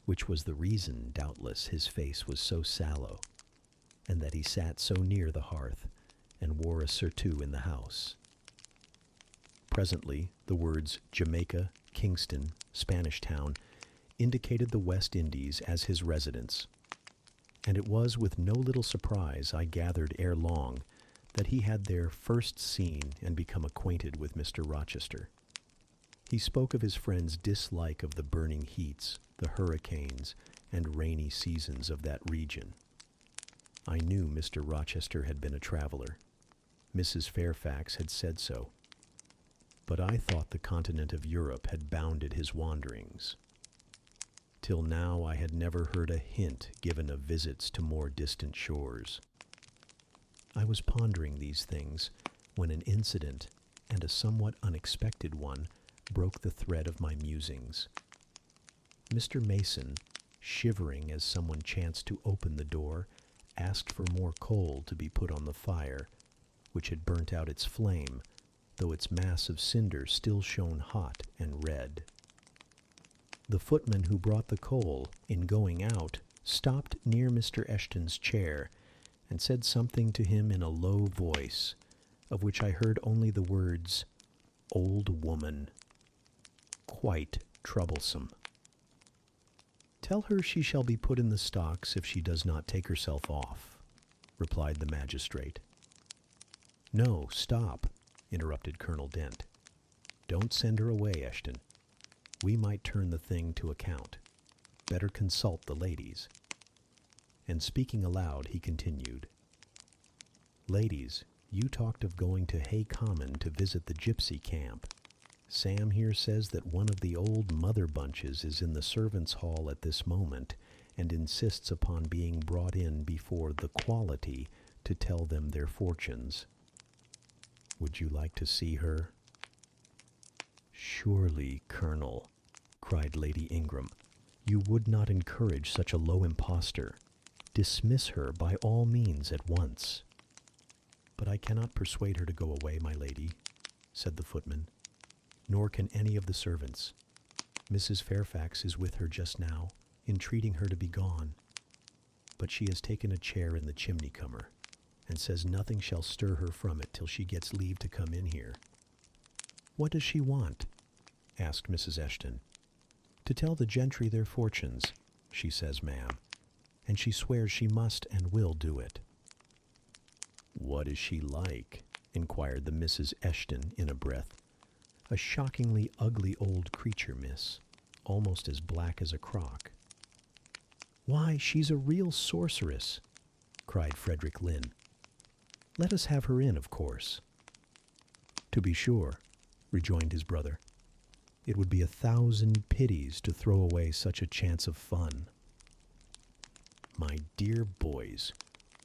which was the reason, doubtless, his face was so sallow, and that he sat so near the hearth and wore a surtout in the house. Presently, the words Jamaica, Kingston, Spanish Town indicated the West Indies as his residence, and it was with no little surprise I gathered ere long that he had there first seen and become acquainted with Mr. Rochester. He spoke of his friend's dislike of the burning heats, the hurricanes, and rainy seasons of that region. I knew Mr. Rochester had been a traveler. Mrs. Fairfax had said so. But I thought the continent of Europe had bounded his wanderings. Till now I had never heard a hint given of visits to more distant shores. I was pondering these things when an incident, and a somewhat unexpected one, broke the thread of my musings. Mr. Mason, shivering as someone chanced to open the door, asked for more coal to be put on the fire, which had burnt out its flame, though its mass of cinder still shone hot and red. The footman who brought the coal, in going out, stopped near Mr. Eshton's chair, and said something to him in a low voice, of which I heard only the words, "Old woman." Quite troublesome. "Tell her she shall be put in the stocks if she does not take herself off," replied the magistrate. "No, stop," interrupted Colonel Dent. "Don't send her away, Eshton. We might turn the thing to account. Better consult the ladies." And speaking aloud, he continued, "Ladies, you talked of going to Hay Common to visit the gypsy camp. Sam here says that one of the old mother bunches is in the servants' hall at this moment, and insists upon being brought in before the quality to tell them their fortunes. Would you like to see her?" "Surely, Colonel," cried Lady Ingram, "you would not encourage such a low impostor. Dismiss her by all means at once." "But I cannot persuade her to go away, my lady," said the footman, "nor can any of the servants. Mrs. Fairfax is with her just now, entreating her to be gone. But she has taken a chair in the chimney-corner, and says nothing shall stir her from it till she gets leave to come in here." "What does she want?" asked Mrs. Eshton. "To tell the gentry their fortunes, she says, ma'am, and she swears she must and will do it." "What is she like?" inquired the Mrs. Eshton in a breath. "A shockingly ugly old creature, miss, almost as black as a crock." "Why, she's a real sorceress," cried Frederick Lynn. "Let us have her in, of course." "To be sure," rejoined his brother. "It would be 1,000 pities to throw away such a chance of fun." "My dear boys,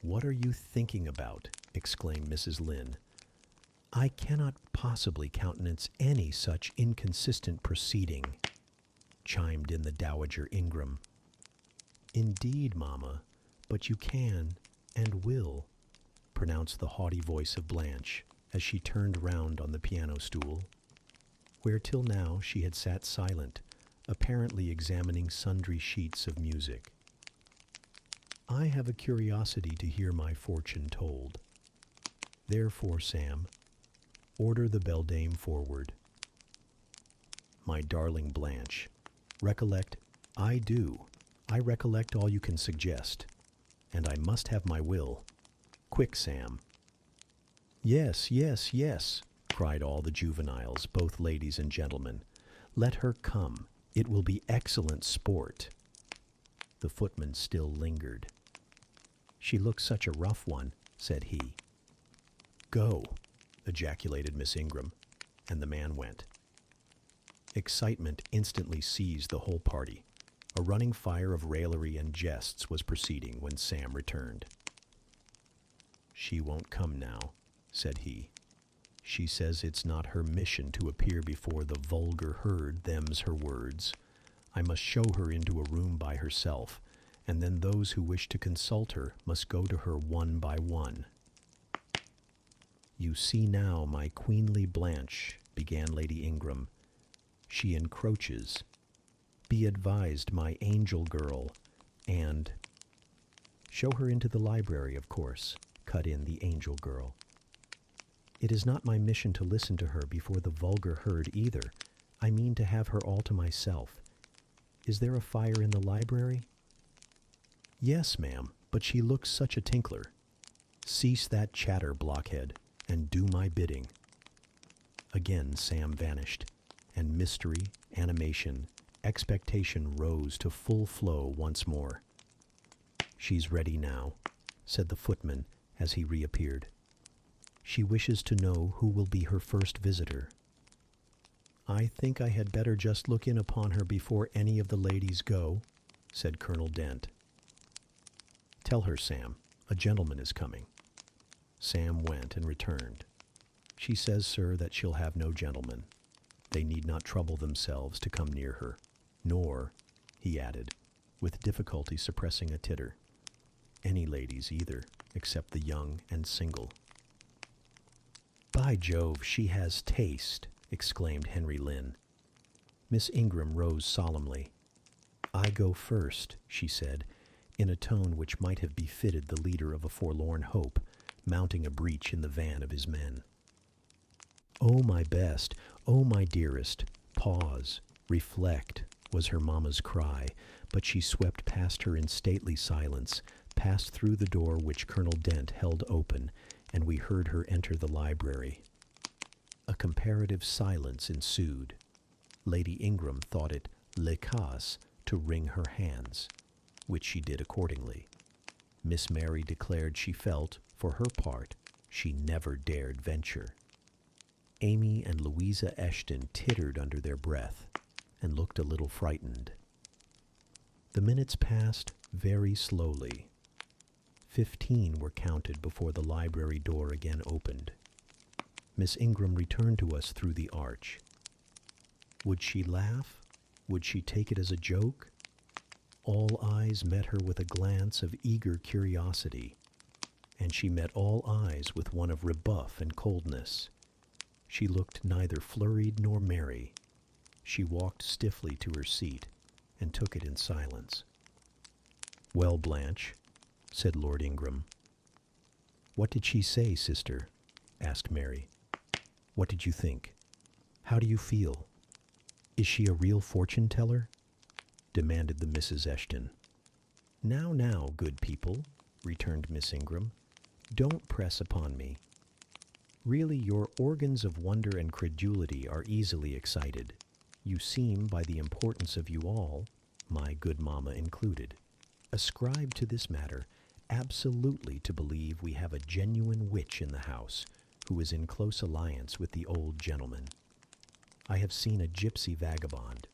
what are you thinking about?" exclaimed Mrs. Lynn. "I cannot possibly countenance any such inconsistent proceeding," chimed in the Dowager Ingram. "Indeed, mamma, but you can and will," pronounced the haughty voice of Blanche, as she turned round on the piano stool, where till now she had sat silent, apparently examining sundry sheets of music. "I have a curiosity to hear my fortune told. Therefore, Sam, order the beldame forward." "My darling Blanche, recollect, I recollect all you can suggest, and I must have my will. Quick, Sam." "Yes, yes, yes," cried all the juveniles, both ladies and gentlemen. "Let her come. It will be excellent sport." The footman still lingered. "She looks such a rough one," said he. "Go," ejaculated Miss Ingram, and the man went. Excitement instantly seized the whole party. A running fire of raillery and jests was proceeding when Sam returned. "She won't come now," said he. "She says it's not her mission to appear before the vulgar herd, them's her words. I must show her into a room by herself, and then those who wish to consult her must go to her one by one." "You see now my queenly Blanche," began Lady Ingram. "She encroaches. Be advised, my angel girl, and—" "Show her into the library, of course," cut in the angel girl. "It is not my mission to listen to her before the vulgar herd either. I mean to have her all to myself. Is there a fire in the library?" "Yes, ma'am, but she looks such a tinkler." "Cease that chatter, blockhead, and do my bidding." Again Sam vanished, and mystery, animation, expectation rose to full flow once more. "She's ready now," said the footman as he reappeared. "She wishes to know who will be her first visitor." "I think I had better just look in upon her before any of the ladies go," said Colonel Dent. "Tell her, Sam, a gentleman is coming." Sam went and returned. "She says, sir, that she'll have no gentleman. They need not trouble themselves to come near her. Nor," he added, with difficulty suppressing a titter, "any ladies either, except the young and single." "By Jove, she has taste!" exclaimed Henry Lynn. Miss Ingram rose solemnly. "I go first," she said, in a tone which might have befitted the leader of a forlorn hope, mounting a breach in the van of his men. "Oh, my best, oh, my dearest, pause, reflect," was her mamma's cry, but she swept past her in stately silence, passed through the door which Colonel Dent held open, and we heard her enter the library. A comparative silence ensued. Lady Ingram thought it le cas to wring her hands, which she did accordingly. Miss Mary declared she felt, for her part, she never dared venture. Amy and Louisa Eshton tittered under their breath, and looked a little frightened. The minutes passed very slowly. 15 were counted before the library door again opened. Miss Ingram returned to us through the arch. Would she laugh? Would she take it as a joke? All eyes met her with a glance of eager curiosity, and she met all eyes with one of rebuff and coldness. She looked neither flurried nor merry. She walked stiffly to her seat, and took it in silence. "Well, Blanche," said Lord Ingram. "What did she say, sister?" asked Mary. "What did you think? How do you feel? Is she a real fortune-teller?" demanded the Misses Eshton. Now, good people," returned Miss Ingram, Don't press upon me. Really, your organs of wonder and credulity are easily excited. You seem, by the importance of you all, my good mamma included, ascribe to this matter absolutely to believe we have a genuine witch in the house who is in close alliance with the old gentleman. I have seen a gypsy vagabond.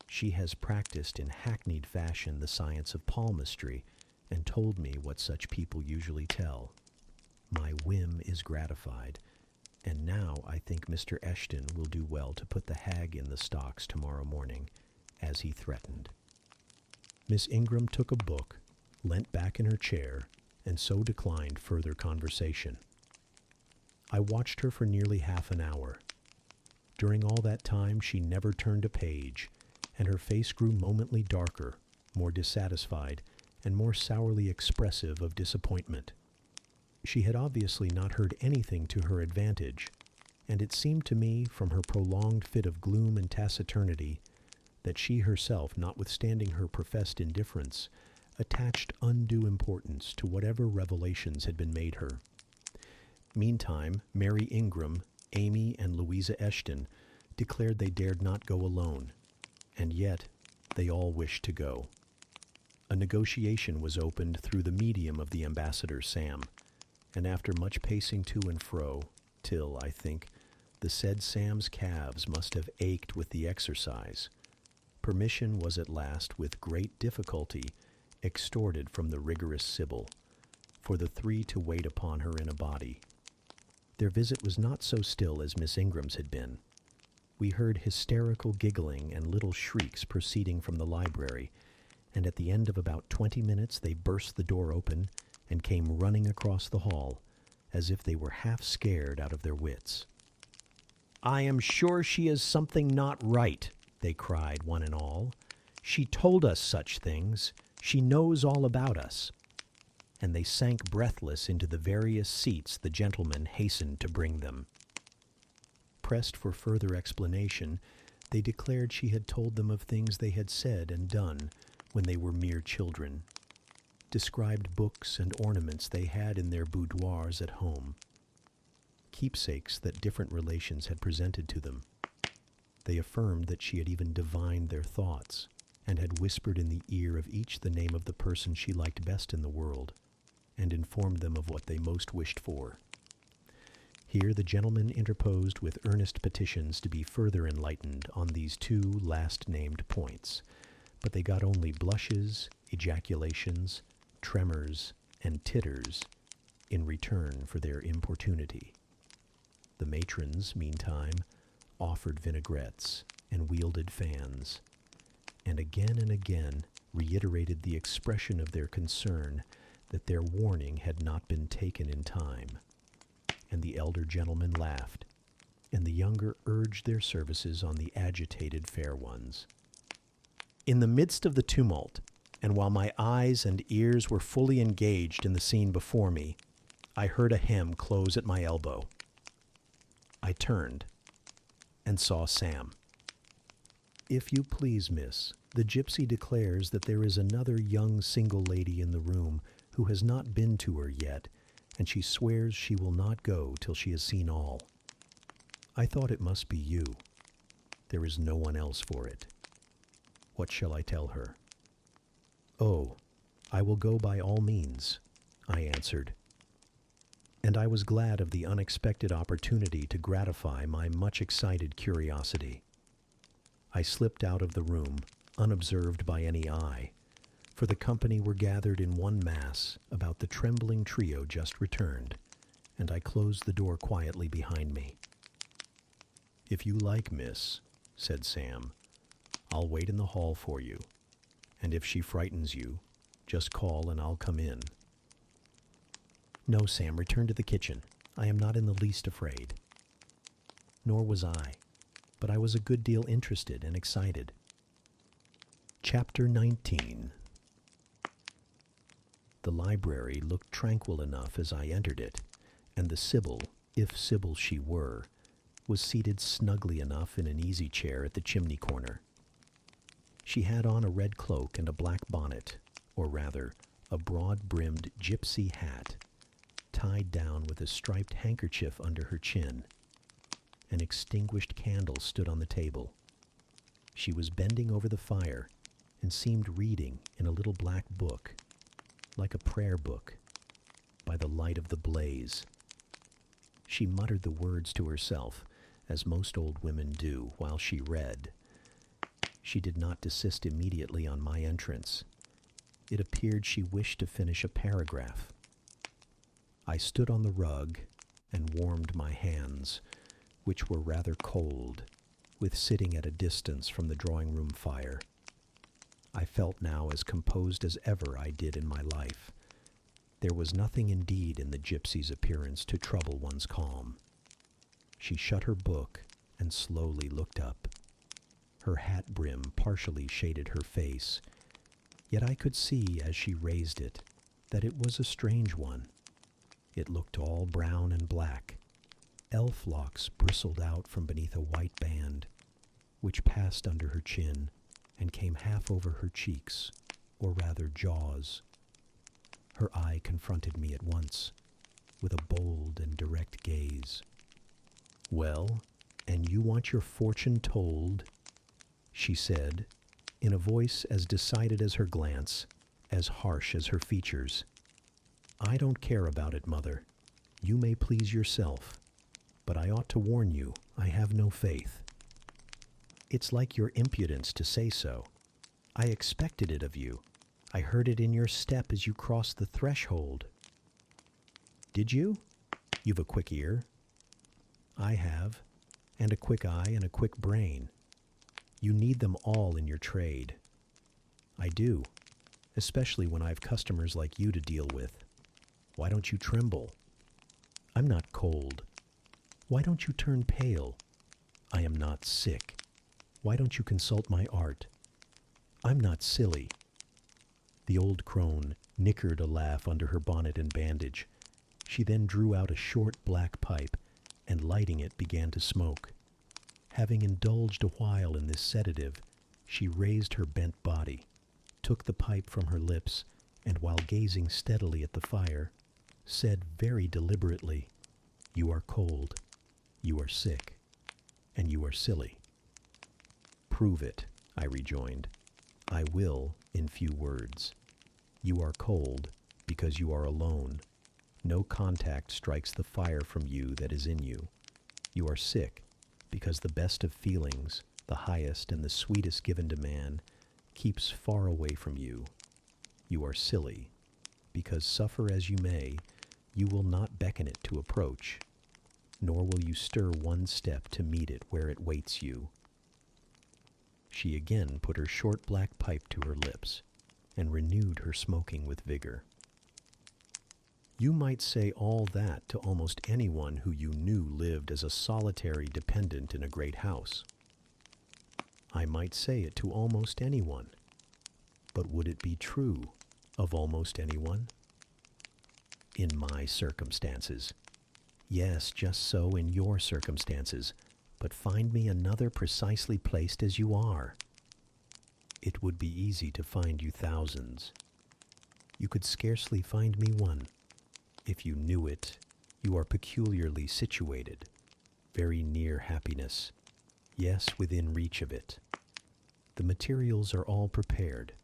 She has practiced in hackneyed fashion the science of palmistry and told me what such people usually tell. My whim is gratified, and now I think Mr. Eshton will do well to put the hag in the stocks tomorrow morning, as he threatened. Miss Ingram took a book, leant back in her chair, and so declined further conversation. I watched her for nearly half an hour. During all that time she never turned a page, and her face grew momently darker, more dissatisfied, and more sourly expressive of disappointment. She had obviously not heard anything to her advantage, and it seemed to me, from her prolonged fit of gloom and taciturnity, that she herself, notwithstanding her professed indifference, attached undue importance to whatever revelations had been made her. Meantime, Mary Ingram, Amy, and Louisa Eshton declared they dared not go alone, and yet they all wished to go. A negotiation was opened through the medium of the ambassador Sam, and after much pacing to and fro, till, I think, the said Sam's calves must have ached with the exercise, permission was at last, with great difficulty, extorted from the rigorous Sibyl, for the three to wait upon her in a body. Their visit was not so still as Miss Ingram's had been. We heard hysterical giggling and little shrieks proceeding from the library, and at the end of about 20 minutes they burst the door open and came running across the hall, as if they were half scared out of their wits. "I am sure she is something not right," they cried, one and all. "She told us such things. She knows all about us." And they sank breathless into the various seats the gentlemen hastened to bring them. Pressed for further explanation, they declared she had told them of things they had said and done when they were mere children, described books and ornaments they had in their boudoirs at home, keepsakes that different relations had presented to them. They affirmed that she had even divined their thoughts, and had whispered in the ear of each the name of the person she liked best in the world, and informed them of what they most wished for. Here the gentleman interposed with earnest petitions to be further enlightened on these two last-named points, but they got only blushes, ejaculations, tremors, and titters in return for their importunity. The matrons, meantime, offered vinaigrettes and wielded fans, and again reiterated the expression of their concern that their warning had not been taken in time. And the elder gentlemen laughed, and the younger urged their services on the agitated fair ones. In the midst of the tumult, and while my eyes and ears were fully engaged in the scene before me, I heard a hem close at my elbow. I turned and saw Sam. "If you please, miss, the gypsy declares that there is another young single lady in the room who has not been to her yet, and she swears she will not go till she has seen all. I thought it must be you. There is no one else for it. What shall I tell her?" "Oh, I will go by all means," I answered. And I was glad of the unexpected opportunity to gratify my much excited curiosity. I slipped out of the room, unobserved by any eye, for the company were gathered in one mass about the trembling trio just returned, and I closed the door quietly behind me. "If you like, miss," said Sam, "I'll wait in the hall for you, and if she frightens you, just call and I'll come in." "No, Sam, return to the kitchen. I am not in the least afraid." Nor was I, but I was a good deal interested and excited. Chapter 19. The library looked tranquil enough as I entered it, and the Sibyl, if Sibyl she were, was seated snugly enough in an easy chair at the chimney corner. She had on a red cloak and a black bonnet, or rather, a broad-brimmed gypsy hat, tied down with a striped handkerchief under her chin. An extinguished candle stood on the table. She was bending over the fire and seemed reading in a little black book, like a prayer book, by the light of the blaze. She muttered the words to herself, as most old women do, while she read. She did not desist immediately on my entrance. It appeared she wished to finish a paragraph. I stood on the rug and warmed my hands, which were rather cold, with sitting at a distance from the drawing-room fire. I felt now as composed as ever I did in my life. There was nothing indeed in the gypsy's appearance to trouble one's calm. She shut her book and slowly looked up. Her hat brim partially shaded her face, yet I could see as she raised it that it was a strange one. It looked all brown and black. Elf locks bristled out from beneath a white band, which passed under her chin and came half over her cheeks, or rather jaws. Her eye confronted me at once, with a bold and direct gaze. "Well, and you want your fortune told?" she said, in a voice as decided as her glance, as harsh as her features. "I don't care about it, Mother. You may please yourself, but I ought to warn you, I have no faith. It's like your impudence to say so. I expected it of you. I heard it in your step as you crossed the threshold." "Did you? You've a quick ear." "I have, and a quick eye and a quick brain. You need them all in your trade." "I do, especially when I've customers like you to deal with. Why don't you tremble?" "I'm not cold." "Why don't you turn pale?" "I am not sick." "Why don't you consult my art?" "I'm not silly." The old crone nickered a laugh under her bonnet and bandage. She then drew out a short black pipe, and lighting it began to smoke. Having indulged a while in this sedative, she raised her bent body, took the pipe from her lips, and while gazing steadily at the fire, said very deliberately, "You are cold, you are sick, and you are silly." "Prove it," I rejoined. "I will, in few words. You are cold because you are alone. No contact strikes the fire from you that is in you. You are sick because the best of feelings, the highest and the sweetest given to man, keeps far away from you. You are silly because, suffer as you may, you will not beckon it to approach, nor will you stir one step to meet it where it waits you." She again put her short black pipe to her lips and renewed her smoking with vigor. "You might say all that to almost anyone who you knew lived as a solitary dependent in a great house." "I might say it to almost anyone. But would it be true of almost anyone?" "In my circumstances." "Yes, just so in your circumstances. But find me another precisely placed as you are." "It would be easy to find you thousands." "You could scarcely find me one. If you knew it, you are peculiarly situated, very near happiness, yes, within reach of it. The materials are all prepared.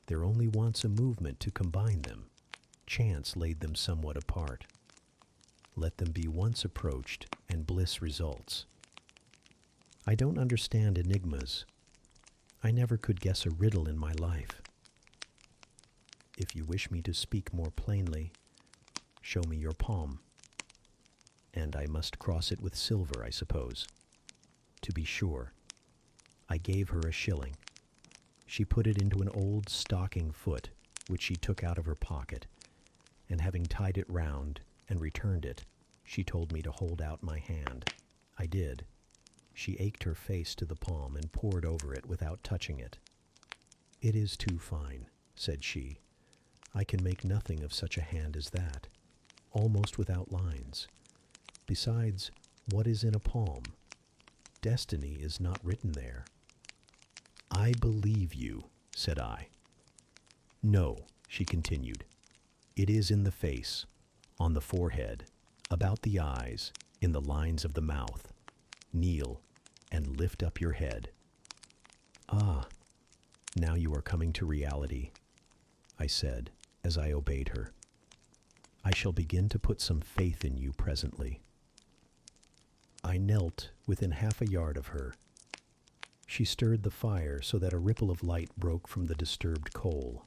There only wants a movement to combine them. Chance laid them somewhat apart. Let them be once approached, and bliss results. I don't understand enigmas. I never could guess a riddle in my life. If you wish me to speak more plainly, show me your palm. And I must cross it with silver, I suppose." "To be sure." I gave her a shilling. She put it into an old stocking foot, which she took out of her pocket, and having tied it round and returned it, she told me to hold out my hand. I did. She ached her face to the palm and pored over it without touching it. "It is too fine," said she. "I can make nothing of such a hand as that, almost without lines. Besides, what is in a palm? Destiny is not written there." "I believe you," said I. "No," she continued. "It is in the face, on the forehead, about the eyes, in the lines of the mouth. Kneel and lift up your head. Ah, now you are coming to reality, I said as I obeyed her. I shall begin to put some faith in you presently. I knelt within half a yard of her. She stirred the fire so that a ripple of light broke from the disturbed coal.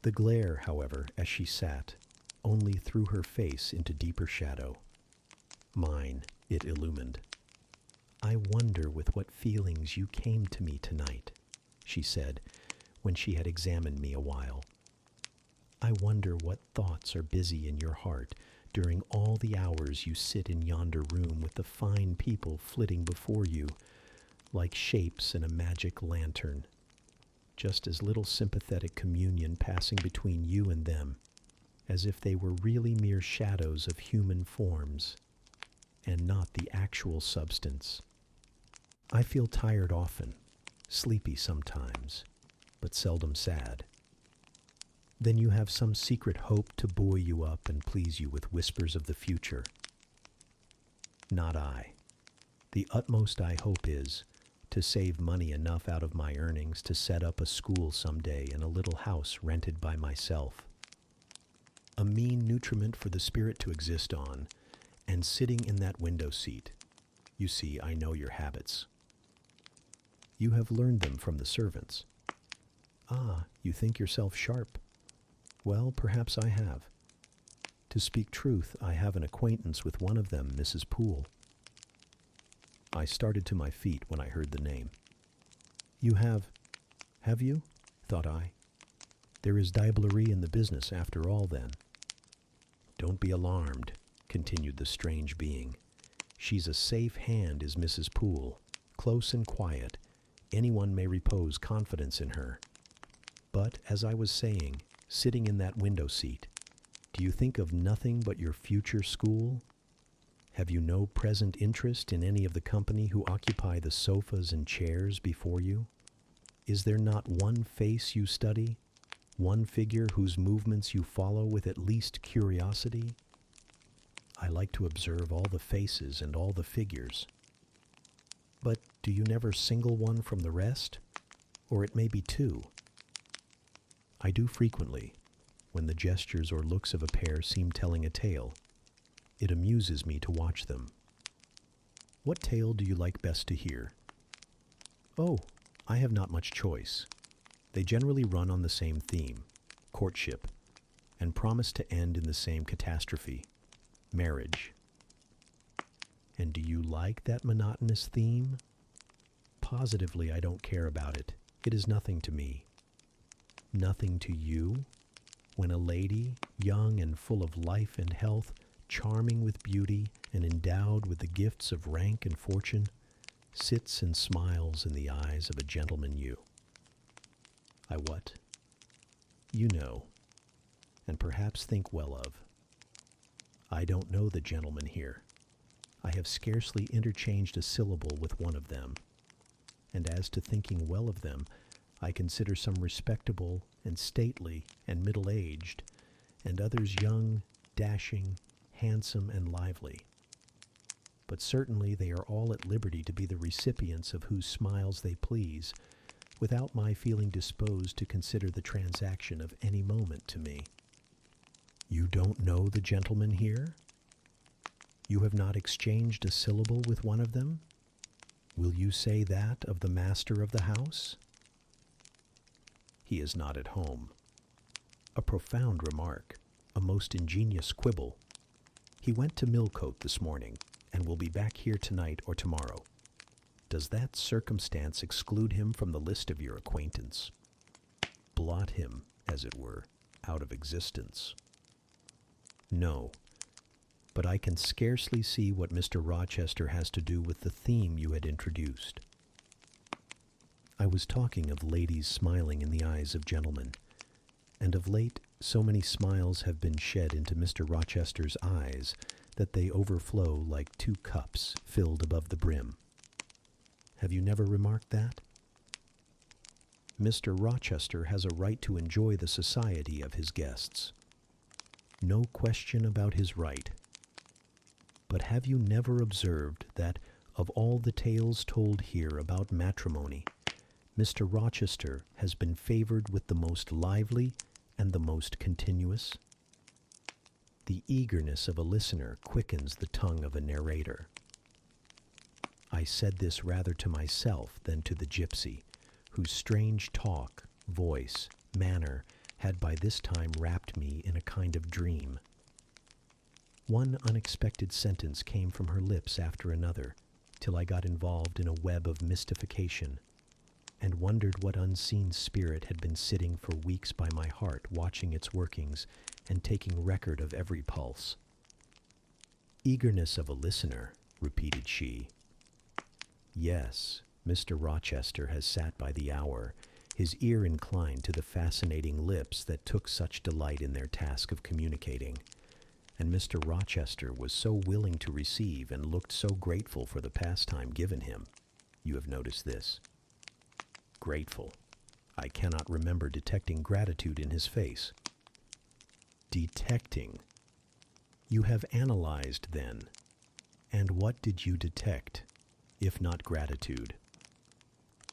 The glare, however, as she sat, only threw her face into deeper shadow. Mine it illumined. I wonder with what feelings you came to me tonight, she said, when she had examined me a while. I wonder what thoughts are busy in your heart during all the hours you sit in yonder room with the fine people flitting before you, like shapes in a magic lantern, just as little sympathetic communion passing between you and them, as if they were really mere shadows of human forms, and not the actual substance. I feel tired often, sleepy sometimes, but seldom sad. Then you have some secret hope to buoy you up and please you with whispers of the future. Not I. The utmost I hope is to save money enough out of my earnings to set up a school someday in a little house rented by myself. A mean nutriment for the spirit to exist on, and sitting in that window seat. You see, I know your habits. You have learned them from the servants. Ah, you think yourself sharp. Well, perhaps I have. To speak truth, I have an acquaintance with one of them, Mrs. Poole. I started to my feet when I heard the name. You have you? Thought I. There is diablerie in the business after all, then. Don't be alarmed, continued the strange being. She's a safe hand, is Mrs. Poole, close and quiet. Anyone may repose confidence in her. But, as I was saying, sitting in that window seat, do you think of nothing but your future school? Have you no present interest in any of the company who occupy the sofas and chairs before you? Is there not one face you study, one figure whose movements you follow with at least curiosity? I like to observe all the faces and all the figures. But do you never single one from the rest? Or it may be two. I do frequently, when the gestures or looks of a pair seem telling a tale. It amuses me to watch them. What tale do you like best to hear? Oh, I have not much choice. They generally run on the same theme, courtship, and promise to end in the same catastrophe, marriage. And do you like that monotonous theme? Positively, I don't care about it. It is nothing to me. Nothing to you? When a lady, young and full of life and health, charming with beauty and endowed with the gifts of rank and fortune, sits and smiles in the eyes of a gentleman you. I what? You know, and perhaps think well of. I don't know the gentleman here. I have scarcely interchanged a syllable with one of them. And as to thinking well of them, I consider some respectable and stately and middle-aged, and others young, dashing, handsome, and lively. But certainly they are all at liberty to be the recipients of whose smiles they please, without my feeling disposed to consider the transaction of any moment to me. You don't know the gentleman here? You have not exchanged a syllable with one of them? Will you say that of the master of the house? He is not at home. A profound remark, a most ingenious quibble. He went to Millcote this morning, and will be back here tonight or tomorrow. Does that circumstance exclude him from the list of your acquaintance? Blot him, as it were, out of existence? No, but I can scarcely see what Mr. Rochester has to do with the theme you had introduced. I was talking of ladies smiling in the eyes of gentlemen, and of late so many smiles have been shed into Mr. Rochester's eyes that they overflow like two cups filled above the brim. Have you never remarked that? Mr. Rochester has a right to enjoy the society of his guests. No question about his right. But have you never observed that, of all the tales told here about matrimony, Mr. Rochester has been favored with the most lively and the most continuous? The eagerness of a listener quickens the tongue of a narrator. I said this rather to myself than to the gypsy, whose strange talk, voice, manner had by this time wrapped me in a kind of dream. One unexpected sentence came from her lips after another, till I got involved in a web of mystification, and wondered what unseen spirit had been sitting for weeks by my heart, watching its workings and taking record of every pulse. Eagerness of a listener, repeated she. Yes, Mr. Rochester has sat by the hour, his ear inclined to the fascinating lips that took such delight in their task of communicating. And Mr. Rochester was so willing to receive and looked so grateful for the pastime given him. You have noticed this. Grateful. I cannot remember detecting gratitude in his face. Detecting. You have analyzed, then. And what did you detect, if not gratitude?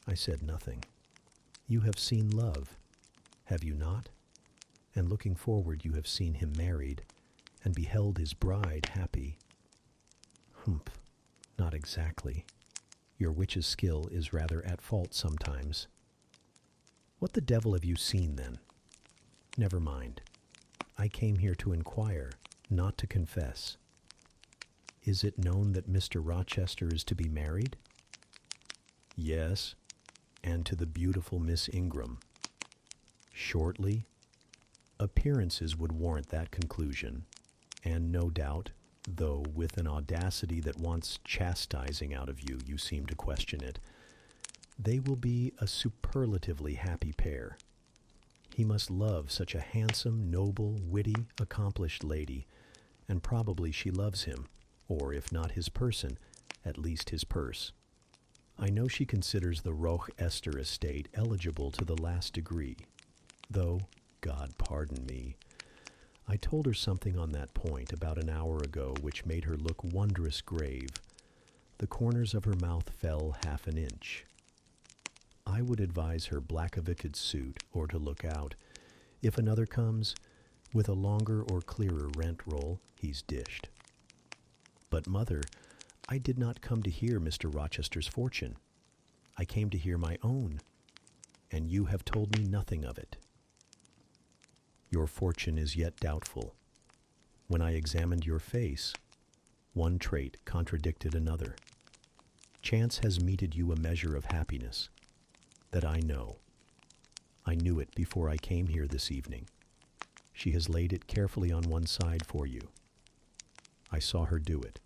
I said nothing. You have seen love, have you not? And looking forward, you have seen him married, and beheld his bride happy. Humph, not exactly. Your witch's skill is rather at fault sometimes. What the devil have you seen, then? Never mind. I came here to inquire, not to confess. Is it known that Mr. Rochester is to be married? Yes, and to the beautiful Miss Ingram. Shortly? Appearances would warrant that conclusion, and no doubt, though with an audacity that wants chastising out of you, you seem to question it, they will be a superlatively happy pair. He must love such a handsome, noble, witty, accomplished lady, and probably she loves him, or if not his person, at least his purse. I know she considers the Rochester estate eligible to the last degree, though, God pardon me, I told her something on that point about an hour ago which made her look wondrous grave. The corners of her mouth fell half an inch. I would advise her black-a-vicked suit, or to look out. If another comes, with a longer or clearer rent roll, he's dished. But, mother, I did not come to hear Mr. Rochester's fortune. I came to hear my own, and you have told me nothing of it. Your fortune is yet doubtful. When I examined your face, one trait contradicted another. Chance has meted you a measure of happiness. That I know. I knew it before I came here this evening. She has laid it carefully on one side for you. I saw her do it.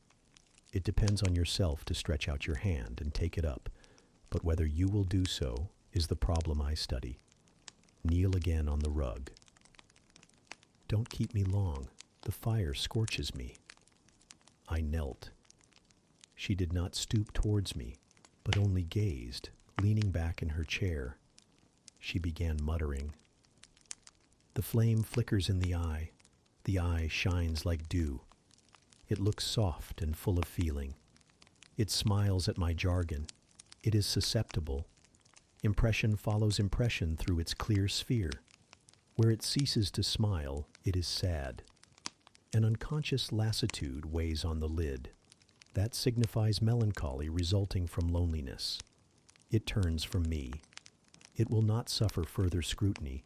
It depends on yourself to stretch out your hand and take it up, but whether you will do so is the problem I study. Kneel again on the rug. Don't keep me long. The fire scorches me. I knelt. She did not stoop towards me, but only gazed, leaning back in her chair. She began muttering. The flame flickers in the eye. The eye shines like dew. It looks soft and full of feeling. It smiles at my jargon. It is susceptible. Impression follows impression through its clear sphere. Where it ceases to smile, it is sad. An unconscious lassitude weighs on the lid. That signifies melancholy resulting from loneliness. It turns from me. It will not suffer further scrutiny.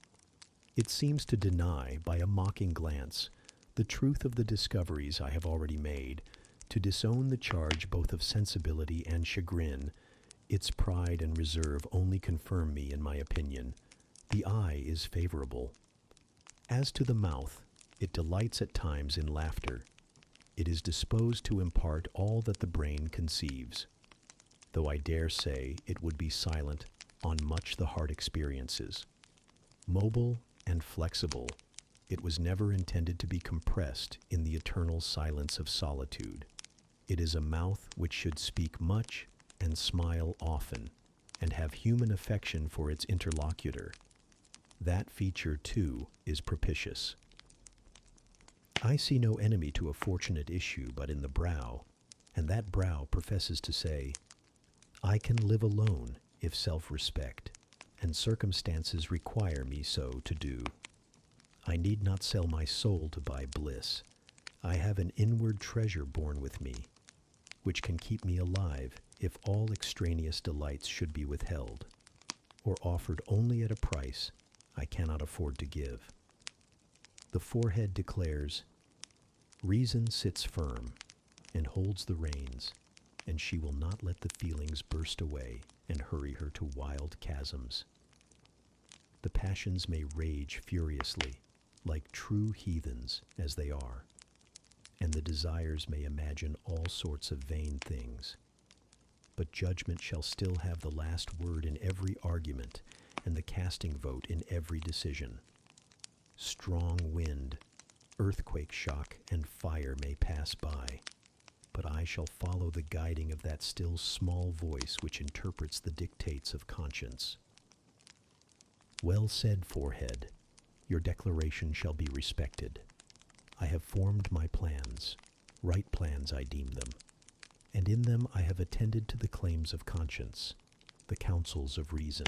It seems to deny, by a mocking glance, the truth of the discoveries I have already made, to disown the charge both of sensibility and chagrin. Its pride and reserve only confirm me in my opinion. The eye is favorable. As to the mouth, it delights at times in laughter. It is disposed to impart all that the brain conceives, though I dare say it would be silent on much the heart experiences. Mobile and flexible, it was never intended to be compressed in the eternal silence of solitude. It is a mouth which should speak much and smile often, and have human affection for its interlocutor. That feature, too, is propitious. I see no enemy to a fortunate issue but in the brow, and that brow professes to say, I can live alone if self-respect and circumstances require me so to do. I need not sell my soul to buy bliss. I have an inward treasure born with me, which can keep me alive if all extraneous delights should be withheld, or offered only at a price I cannot afford to give. The forehead declares, reason sits firm and holds the reins, and she will not let the feelings burst away and hurry her to wild chasms. The passions may rage furiously, like true heathens as they are, and the desires may imagine all sorts of vain things. But judgment shall still have the last word in every argument, and the casting vote in every decision. Strong wind, earthquake shock, and fire may pass by, but I shall follow the guiding of that still small voice which interprets the dictates of conscience. Well said, forehead. Your declaration shall be respected. I have formed my plans, right plans I deem them, and in them I have attended to the claims of conscience, the counsels of reason.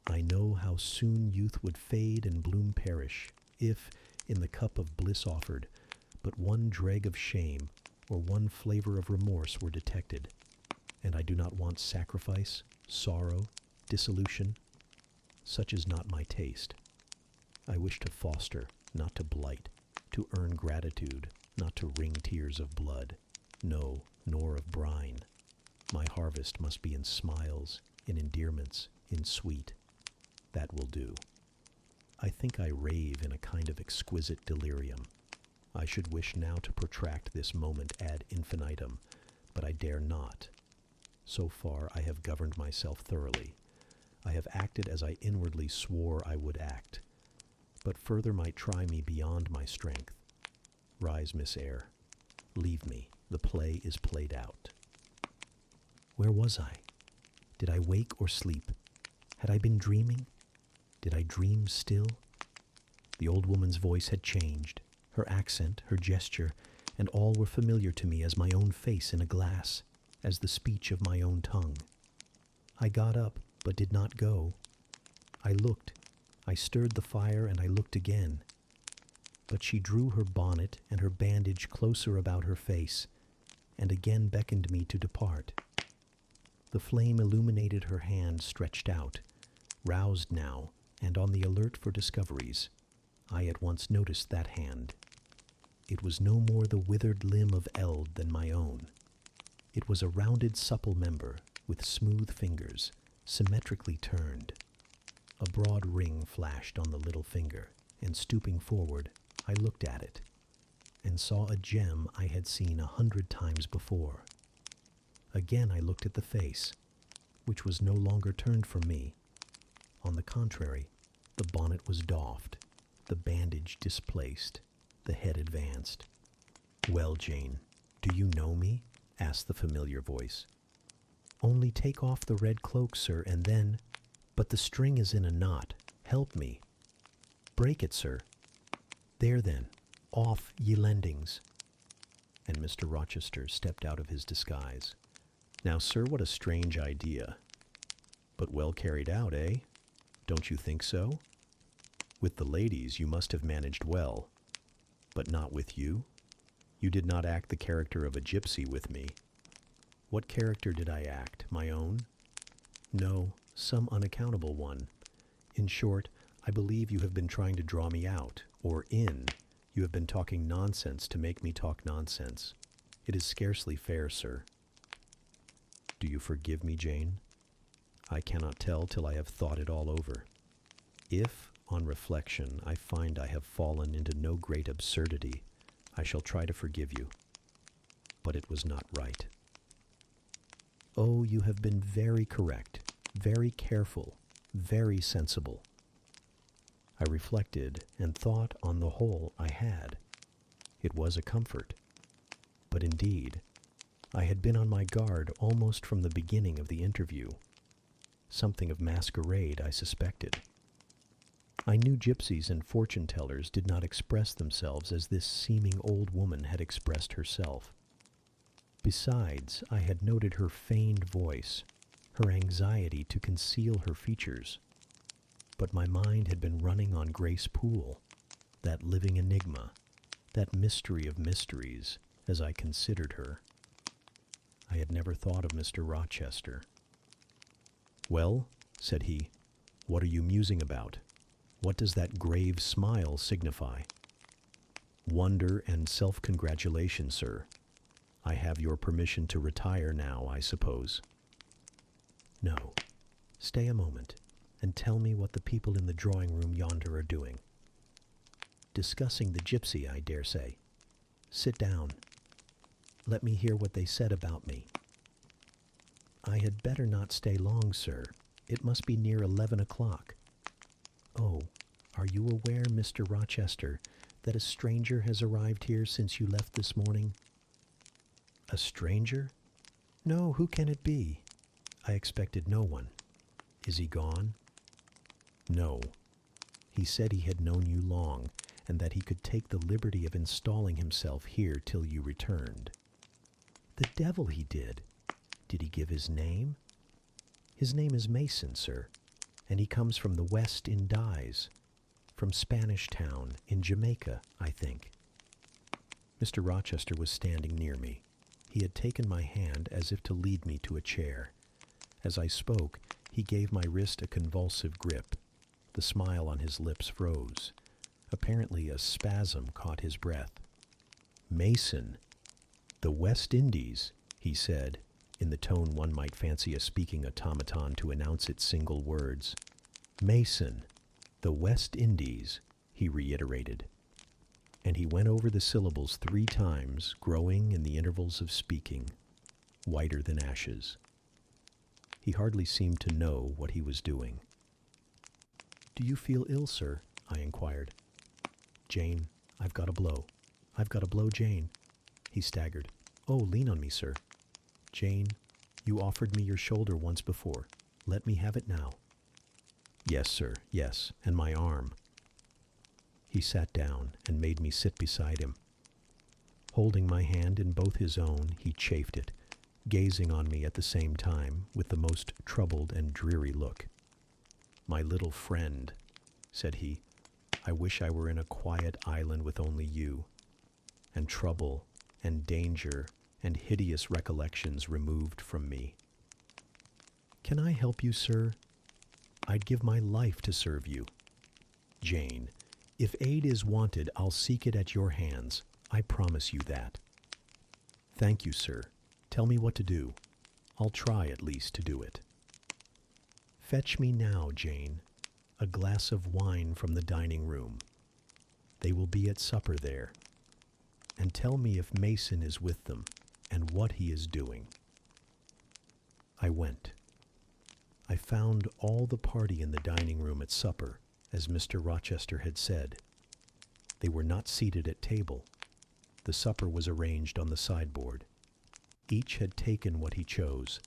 I know how soon youth would fade and bloom perish, if, in the cup of bliss offered, but one dreg of shame or one flavor of remorse were detected, and I do not want sacrifice, sorrow, dissolution. Such is not my taste. I wish to foster, not to blight, to earn gratitude, not to wring tears of blood, no, nor of brine. My harvest must be in smiles, in endearments, in sweet. That will do. I think I rave in a kind of exquisite delirium. I should wish now to protract this moment ad infinitum, but I dare not. So far I have governed myself thoroughly. I have acted as I inwardly swore I would act, but further might try me beyond my strength. Rise, Miss Eyre. Leave me. The play is played out. Where was I? Did I wake or sleep? Had I been dreaming? Did I dream still? The old woman's voice had changed. Her accent, her gesture, and all were familiar to me as my own face in a glass, as the speech of my own tongue. I got up, but did not go. I looked. I stirred the fire, and I looked again. But she drew her bonnet and her bandage closer about her face, and again beckoned me to depart. The flame illuminated her hand stretched out, roused now, and on the alert for discoveries. I at once noticed that hand. It was no more the withered limb of eld than my own. It was a rounded, supple member, with smooth fingers, symmetrically turned. A broad ring flashed on the little finger, and stooping forward, I looked at it, and saw a gem I had seen 100 times before. Again I looked at the face, which was no longer turned from me. On the contrary, the bonnet was doffed, the bandage displaced, the head advanced. "Well, Jane, do you know me?" asked the familiar voice. "Only take off the red cloak, sir, and then— But the string is in a knot. Help me." "Break it, sir." "There then, off, ye lendings." And Mr. Rochester stepped out of his disguise. Now, sir, what a strange idea. But well carried out, eh? Don't you think so? With the ladies you must have managed well, but not with you. You did not act the character of a gypsy with me. What character did I act? My own? No, some unaccountable one. In short, I believe you have been trying to draw me out, or in. You have been talking nonsense to make me talk nonsense. It is scarcely fair, sir. Do you forgive me, Jane? I cannot tell till I have thought it all over. If, on reflection, I find I have fallen into no great absurdity, I shall try to forgive you. But it was not right. Oh, you have been very correct, very careful, very sensible. I reflected and thought on the whole I had. It was a comfort. But indeed, I had been on my guard almost from the beginning of the interview. Something of masquerade I suspected. I knew gypsies and fortune-tellers did not express themselves as this seeming old woman had expressed herself. Besides, I had noted her feigned voice, her anxiety to conceal her features. But my mind had been running on Grace Poole, that living enigma, that mystery of mysteries, as I considered her. I had never thought of Mr. Rochester. "Well," said he, "what are you musing about? What does that grave smile signify?" "Wonder and self-congratulation, sir. I have your permission to retire now, I suppose." "No. Stay a moment, and tell me what the people in the drawing-room yonder are doing." "Discussing the gypsy, I dare say. Sit down. Let me hear what they said about me." "I had better not stay long, sir. It must be near 11 o'clock. Oh, are you aware, Mr. Rochester, that a stranger has arrived here since you left this morning?" "A stranger? No, who can it be? I expected no one. Is he gone?" "No. He said he had known you long, and that he could take the liberty of installing himself here till you returned." "The devil he did! Did he give his name?" "His name is Mason, sir, and he comes from the West Indies, from Spanish Town, in Jamaica, I think." Mr. Rochester was standing near me. He had taken my hand as if to lead me to a chair. As I spoke, he gave my wrist a convulsive grip. The smile on his lips froze. Apparently a spasm caught his breath. "Mason, the West Indies," he said, in the tone one might fancy a speaking automaton to announce its single words. "Mason, the West Indies," he reiterated. And he went over the syllables 3 times, growing in the intervals of speaking, whiter than ashes. He hardly seemed to know what he was doing. "Do you feel ill, sir?" I inquired. "Jane, I've got a blow. I've got a blow, Jane." He staggered. "Oh, lean on me, sir." "Jane, you offered me your shoulder once before. Let me have it now." "Yes, sir, yes, and my arm." He sat down and made me sit beside him. Holding my hand in both his own, he chafed it, gazing on me at the same time with the most troubled and dreary look. "My little friend," said he, "I wish I were in a quiet island with only you, and trouble and danger and hideous recollections removed from me." "Can I help you, sir? I'd give my life to serve you." "Jane, if aid is wanted, I'll seek it at your hands. I promise you that." "Thank you, sir. Tell me what to do. I'll try at least to do it." "Fetch me now, Jane, a glass of wine from the dining room. They will be at supper there. And tell me if Mason is with them, and what he is doing." I went. I found all the party in the dining room at supper, as Mr. Rochester had said. They were not seated at table. The supper was arranged on the sideboard. Each had taken what he chose,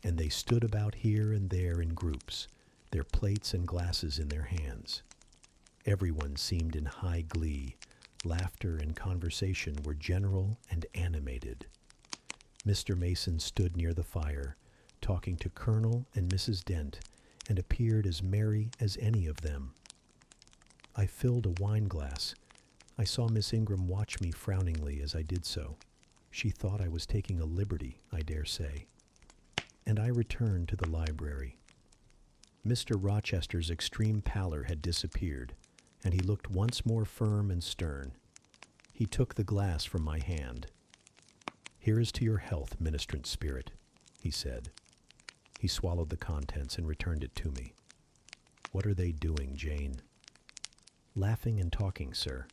and they stood about here and there in groups, their plates and glasses in their hands. Everyone seemed in high glee. Laughter and conversation were general and animated. Mr. Mason stood near the fire, talking to Colonel and Mrs. Dent, and appeared as merry as any of them. I filled a wine glass. I saw Miss Ingram watch me frowningly as I did so. She thought I was taking a liberty, I dare say. And I returned to the library. Mr. Rochester's extreme pallor had disappeared, and he looked once more firm and stern. He took the glass from my hand. "Here is to your health, ministrant spirit," he said. He swallowed the contents and returned it to me. "What are they doing, Jane?" "Laughing and talking, sir."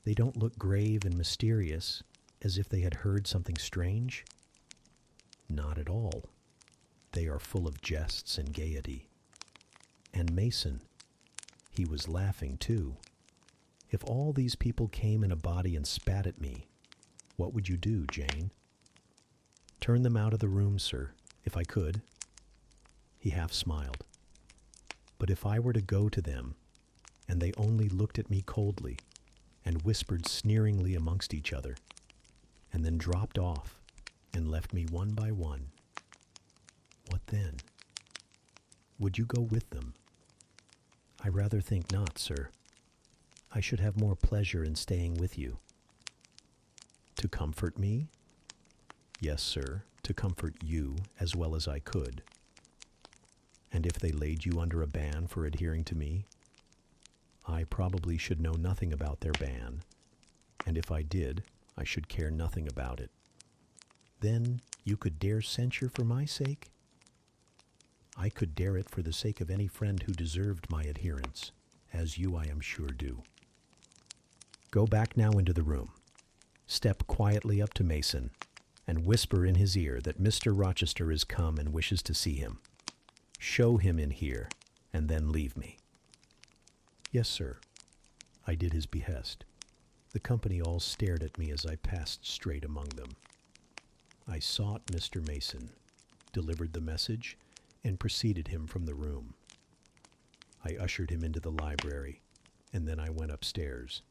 "They don't look grave and mysterious, as if they had heard something strange?" "Not at all. They are full of jests and gaiety." "And Mason, he was laughing too. If all these people came in a body and spat at me, what would you do, Jane?" "Turn them out of the room, sir, if I could." He half smiled. But if I were to go to them, and they only looked at me coldly, and whispered sneeringly amongst each other, and then dropped off, and left me one by one, what then? Would you go with them? I rather think not, sir. I should have more pleasure in staying with you. To comfort me? Yes, sir, to comfort you as well as I could. And if they laid you under a ban for adhering to me, I probably should know nothing about their ban, and if I did, I should care nothing about it. Then you could dare censure for my sake? I could dare it for the sake of any friend who deserved my adherence, as you, I am sure, do. Go back now into the room. Step quietly up to Mason, and whisper in his ear that Mr. Rochester is come and wishes to see him. Show him in here, and then leave me. Yes, sir. I did his behest. The company all stared at me as I passed straight among them. I sought Mr. Mason, delivered the message, and preceded him from the room. I ushered him into the library, and then I went upstairs.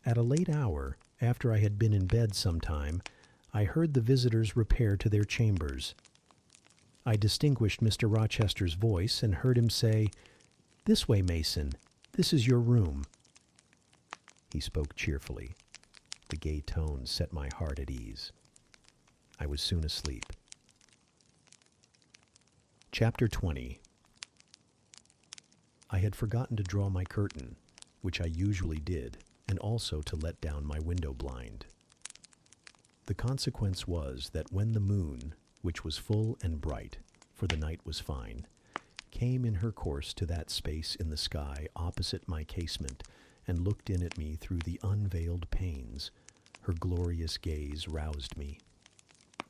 At a late hour, after I had been in bed some time, I heard the visitors repair to their chambers. I distinguished Mr. Rochester's voice and heard him say, "This way, Mason. This is your room." He spoke cheerfully. The gay tones set my heart at ease. I was soon asleep. Chapter 20. I had forgotten to draw my curtain, which I usually did, and also to let down my window blind. The consequence was that when the moon, which was full and bright, for the night was fine, came in her course to that space in the sky opposite my casement, and looked in at me through the unveiled panes, her glorious gaze roused me.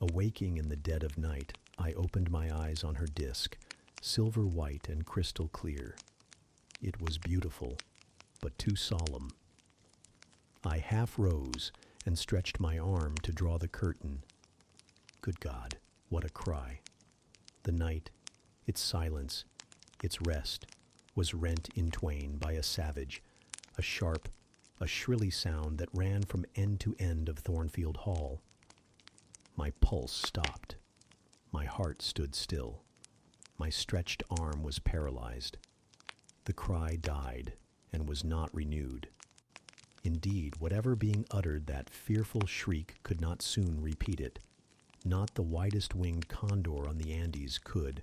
Awaking in the dead of night, I opened my eyes on her disk, silver white and crystal clear. It was beautiful, but too solemn. I half rose and stretched my arm to draw the curtain. Good God, what a cry! The night, its silence, its rest, was rent in twain by a savage, a sharp, a shrilly sound that ran from end to end of Thornfield Hall. My pulse stopped. My heart stood still. My stretched arm was paralyzed. The cry died and was not renewed. Indeed, whatever being uttered that fearful shriek could not soon repeat it. Not the widest-winged condor on the Andes could,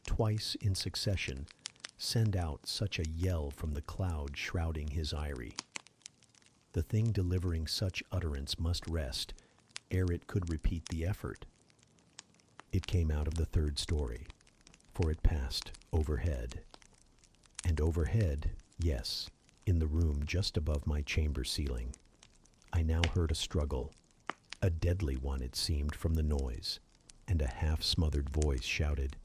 twice in succession, send out such a yell from the cloud shrouding his eyrie. The thing delivering such utterance must rest, ere it could repeat the effort. It came out of the third story, for it passed overhead. And overhead, yes, in the room just above my chamber ceiling, I now heard a struggle, a deadly one it seemed from the noise, and a half-smothered voice shouted,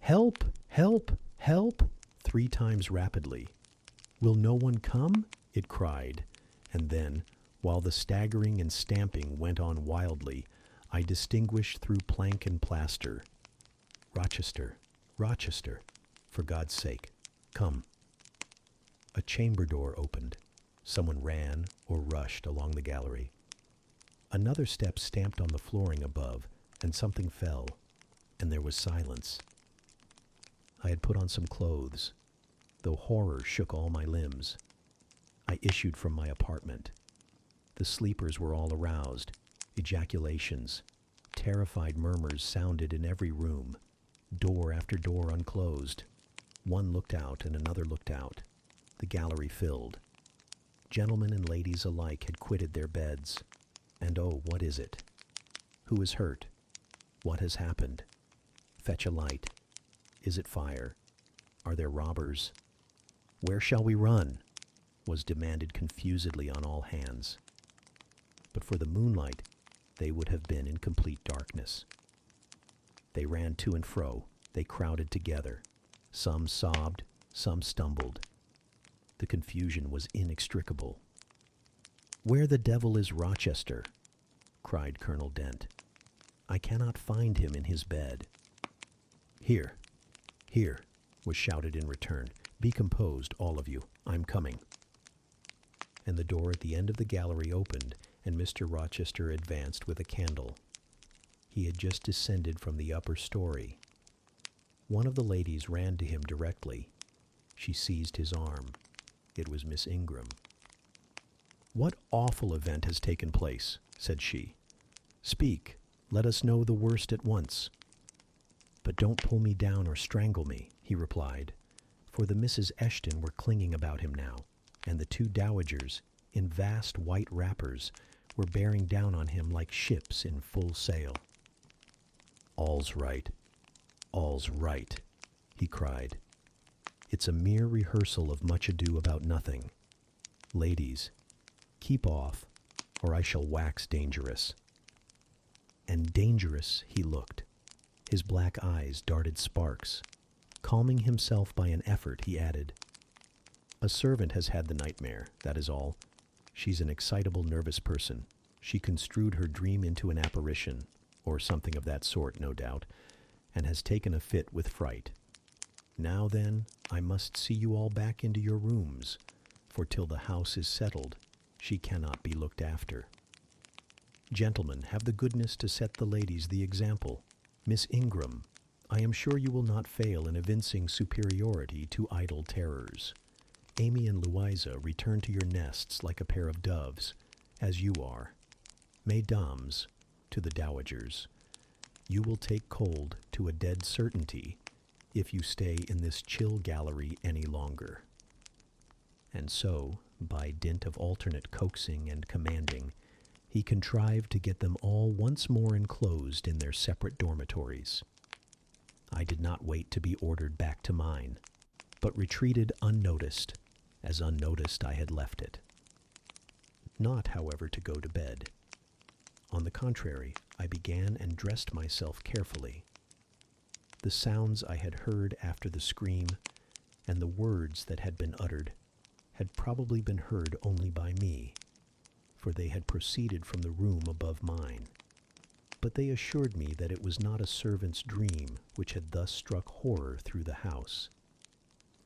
"Help! Help! Help!" 3 times rapidly. "Will no one come?" it cried, and then, while the staggering and stamping went on wildly, I distinguished through plank and plaster, "Rochester, Rochester, for God's sake, come." A chamber door opened. Someone ran or rushed along the gallery. Another step stamped on the flooring above, and something fell, and there was silence. I had put on some clothes, though horror shook all my limbs. I issued from my apartment. The sleepers were all aroused. Ejaculations, terrified murmurs sounded in every room. Door after door unclosed. One looked out and another looked out. The gallery filled. Gentlemen and ladies alike had quitted their beds. And oh, what is it? Who is hurt? What has happened? Fetch a light. Is it fire? Are there robbers? Where shall we run? Was demanded confusedly on all hands. But for the moonlight, they would have been in complete darkness. They ran to and fro. They crowded together. Some sobbed, some stumbled. The confusion was inextricable. "Where the devil is Rochester?" cried Colonel Dent. "I cannot find him in his bed." Here, was shouted in return. "Be composed, all of you. I'm coming." And the door at the end of the gallery opened, and Mr. Rochester advanced with a candle. He had just descended from the upper story. One of the ladies ran to him directly. She seized his arm. It was Miss Ingram. "What awful event has taken place?" said she. "Speak. Let us know the worst at once." "But don't pull me down or strangle me," he replied, for the Misses Eshton were clinging about him now, and the two dowagers, in vast white wrappers, were bearing down on him like ships in full sail. "All's right. All's right," he cried. "It's a mere rehearsal of Much Ado About Nothing. Ladies, keep off, or I shall wax dangerous." And dangerous he looked. His black eyes darted sparks. Calming himself by an effort, he added, "A servant has had the nightmare, that is all. She's an excitable, nervous person. She construed her dream into an apparition, or something of that sort, no doubt, and has taken a fit with fright. Now then, I must see you all back into your rooms, for till the house is settled, she cannot be looked after. Gentlemen, have the goodness to set the ladies the example. Miss Ingram, I am sure you will not fail in evincing superiority to idle terrors. Amy and Louisa, return to your nests like a pair of doves, as you are. Mesdames, to the dowagers, you will take cold to a dead certainty if you stay in this chill gallery any longer." And so, by dint of alternate coaxing and commanding, he contrived to get them all once more enclosed in their separate dormitories. I did not wait to be ordered back to mine, but retreated unnoticed, as unnoticed I had left it. Not, however, to go to bed. On the contrary, I began and dressed myself carefully. The sounds I had heard after the scream, and the words that had been uttered, had probably been heard only by me, for they had proceeded from the room above mine. But they assured me that it was not a servant's dream which had thus struck horror through the house,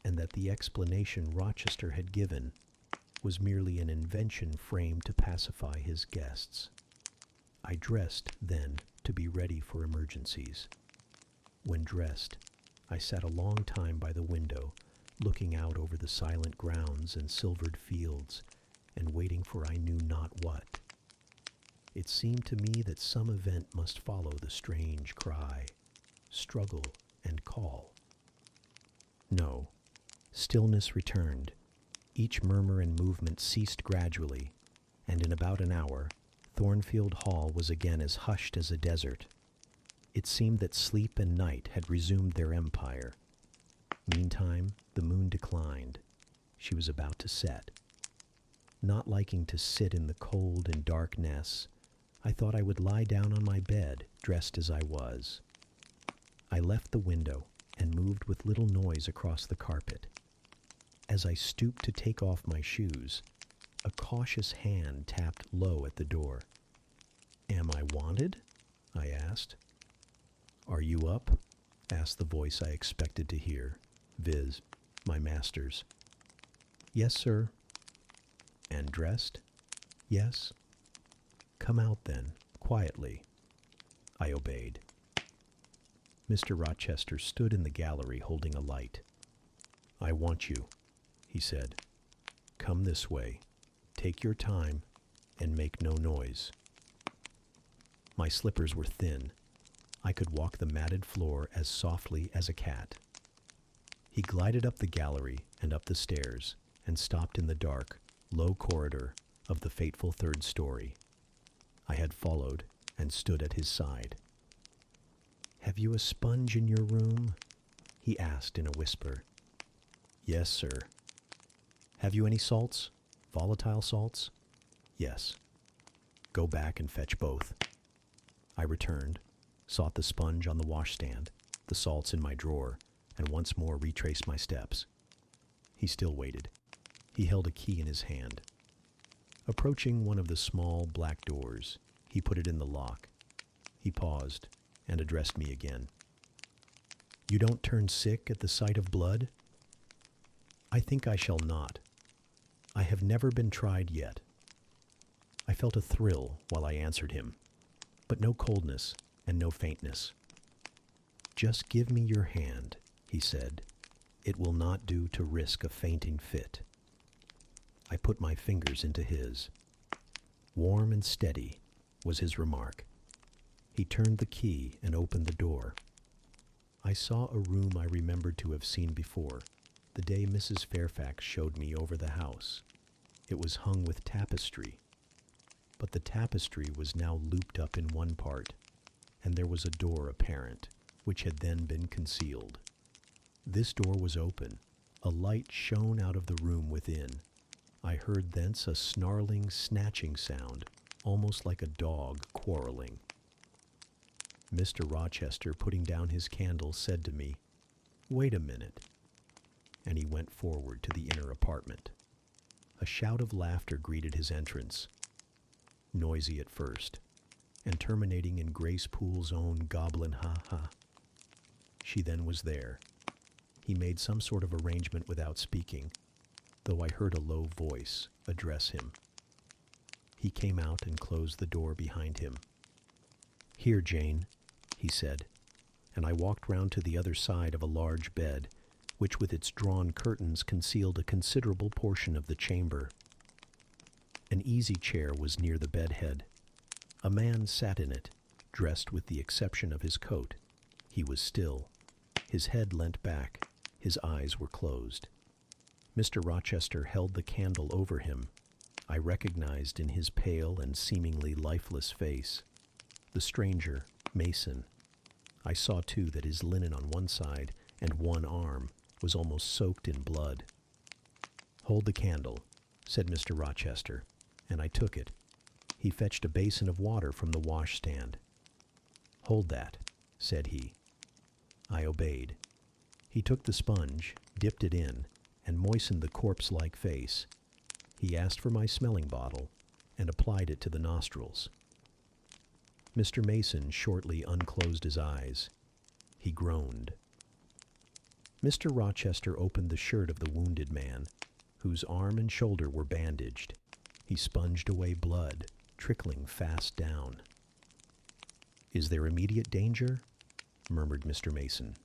and that the explanation Rochester had given was merely an invention framed to pacify his guests. I dressed, then, to be ready for emergencies. When dressed, I sat a long time by the window, looking out over the silent grounds and silvered fields, and waiting for I knew not what. It seemed to me that some event must follow the strange cry, struggle, and call. No, stillness returned. Each murmur and movement ceased gradually, and in about an hour, Thornfield Hall was again as hushed as a desert. It seemed that sleep and night had resumed their empire. Meantime, the moon declined. She was about to set. Not liking to sit in the cold and dark nests, I thought I would lie down on my bed, dressed as I was. I left the window and moved with little noise across the carpet. As I stooped to take off my shoes, a cautious hand tapped low at the door. "Am I wanted?" I asked. "Are you up?" asked the voice I expected to hear, viz., my master's. "Yes, sir." "And dressed?" "Yes." "Come out, then, quietly." I obeyed. Mr. Rochester stood in the gallery holding a light. "I want you," he said. "Come this way. Take your time, and make no noise." My slippers were thin. I could walk the matted floor as softly as a cat. He glided up the gallery and up the stairs, and stopped in the dark, low corridor of the fateful third story. I had followed, and stood at his side. "Have you a sponge in your room?" he asked in a whisper. "Yes, sir." "Have you any salts? Volatile salts?" "Yes." "Go back and fetch both." I returned, sought the sponge on the washstand, the salts in my drawer, and once more retraced my steps. He still waited. He held a key in his hand. Approaching one of the small black doors, he put it in the lock. He paused and addressed me again. You don't turn sick at the sight of blood? I think I shall not. I have never been tried yet. I felt a thrill while I answered him, but no coldness and no faintness. Just give me your hand, he said. It will not do to risk a fainting fit. I put my fingers into his. Warm and steady was his remark. He turned the key and opened the door. I saw a room I remembered to have seen before, the day Mrs. Fairfax showed me over the house. It was hung with tapestry, but the tapestry was now looped up in one part, and there was a door apparent, which had then been concealed. This door was open. A light shone out of the room within. I heard thence a snarling, snatching sound, almost like a dog quarreling. Mr. Rochester, putting down his candle, said to me, "Wait a minute," and he went forward to the inner apartment. A shout of laughter greeted his entrance, noisy at first, and terminating in Grace Poole's own goblin ha-ha. She then was there. He made some sort of arrangement without speaking, though I heard a low voice address him. He came out and closed the door behind him. "Here, Jane," he said, and I walked round to the other side of a large bed, which with its drawn curtains concealed a considerable portion of the chamber. An easy chair was near the bedhead. A man sat in it, dressed with the exception of his coat. He was still. His head leant back. His eyes were closed. Mr. Rochester held the candle over him. I recognized in his pale and seemingly lifeless face the stranger, Mason. I saw, too, that his linen on one side and one arm was almost soaked in blood. "Hold the candle," said Mr. Rochester, and I took it. He fetched a basin of water from the washstand. "Hold that," said he. I obeyed. He took the sponge, dipped it in, and moistened the corpse-like face. He asked for my smelling bottle and applied it to the nostrils. Mr. Mason shortly unclosed his eyes. He groaned. Mr. Rochester opened the shirt of the wounded man, whose arm and shoulder were bandaged. He sponged away blood, trickling fast down. "Is there immediate danger?" murmured Mr. Mason.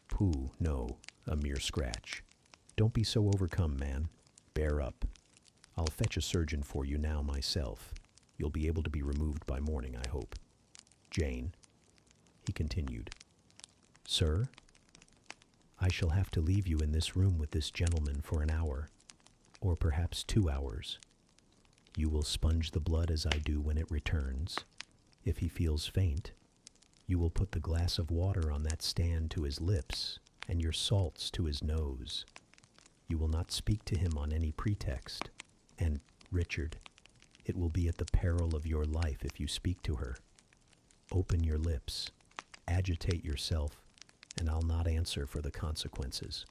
"Pooh, no, a mere scratch. Don't be so overcome, man. Bear up. I'll fetch a surgeon for you now myself. You'll be able to be removed by morning, I hope. Jane," he continued. "Sir, I shall have to leave you in this room with this gentleman for an hour, or perhaps 2 hours. You will sponge the blood as I do when it returns. If he feels faint, you will put the glass of water on that stand to his lips and your salts to his nose. You will not speak to him on any pretext, and, Richard, it will be at the peril of your life if you speak to her. Open your lips, agitate yourself, and I'll not answer for the consequences."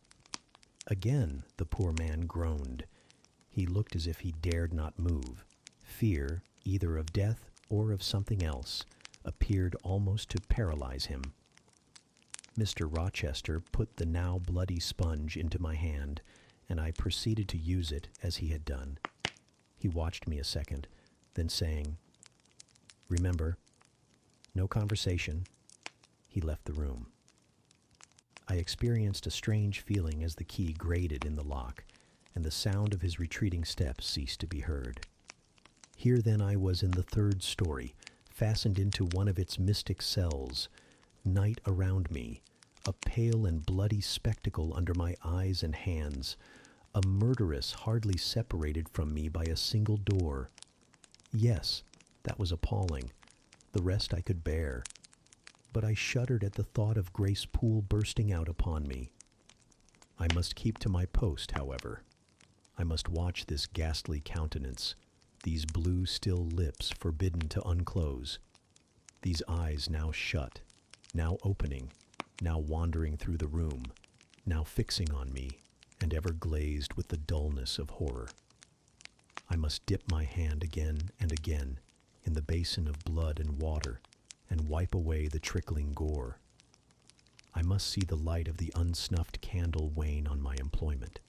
Again the poor man groaned. He looked as if he dared not move. Fear, either of death or of something else, appeared almost to paralyze him. Mr. Rochester put the now bloody sponge into my hand, and I proceeded to use it as he had done. He watched me a second, then saying, "Remember, no conversation," he left the room. I experienced a strange feeling as the key grated in the lock, and the sound of his retreating steps ceased to be heard. Here then I was in the 3rd story, fastened into one of its mystic cells, night around me, a pale and bloody spectacle under my eyes and hands, a murderess hardly separated from me by a single door. Yes, that was appalling. The rest I could bear. But I shuddered at the thought of Grace Poole bursting out upon me. I must keep to my post, however. I must watch this ghastly countenance, these blue still lips forbidden to unclose, these eyes now shut, now opening, now wandering through the room, now fixing on me, and ever glazed with the dullness of horror. I must dip my hand again and again in the basin of blood and water, and wipe away the trickling gore. I must see the light of the unsnuffed candle wane on my employment.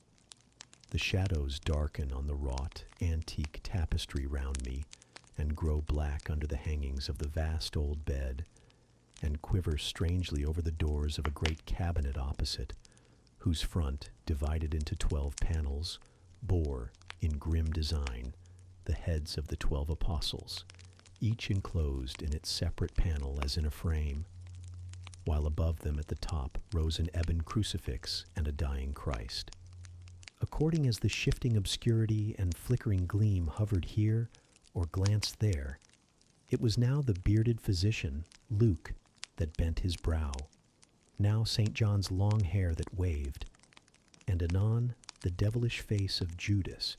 The shadows darken on the wrought, antique tapestry round me, and grow black under the hangings of the vast old bed, and quiver strangely over the doors of a great cabinet opposite, whose front, divided into 12 panels, bore, in grim design, the heads of the 12 apostles, each enclosed in its separate panel as in a frame, while above them at the top rose an ebon crucifix and a dying Christ. According as the shifting obscurity and flickering gleam hovered here or glanced there, it was now the bearded physician, Luke, that bent his brow, now St. John's long hair that waved, and anon the devilish face of Judas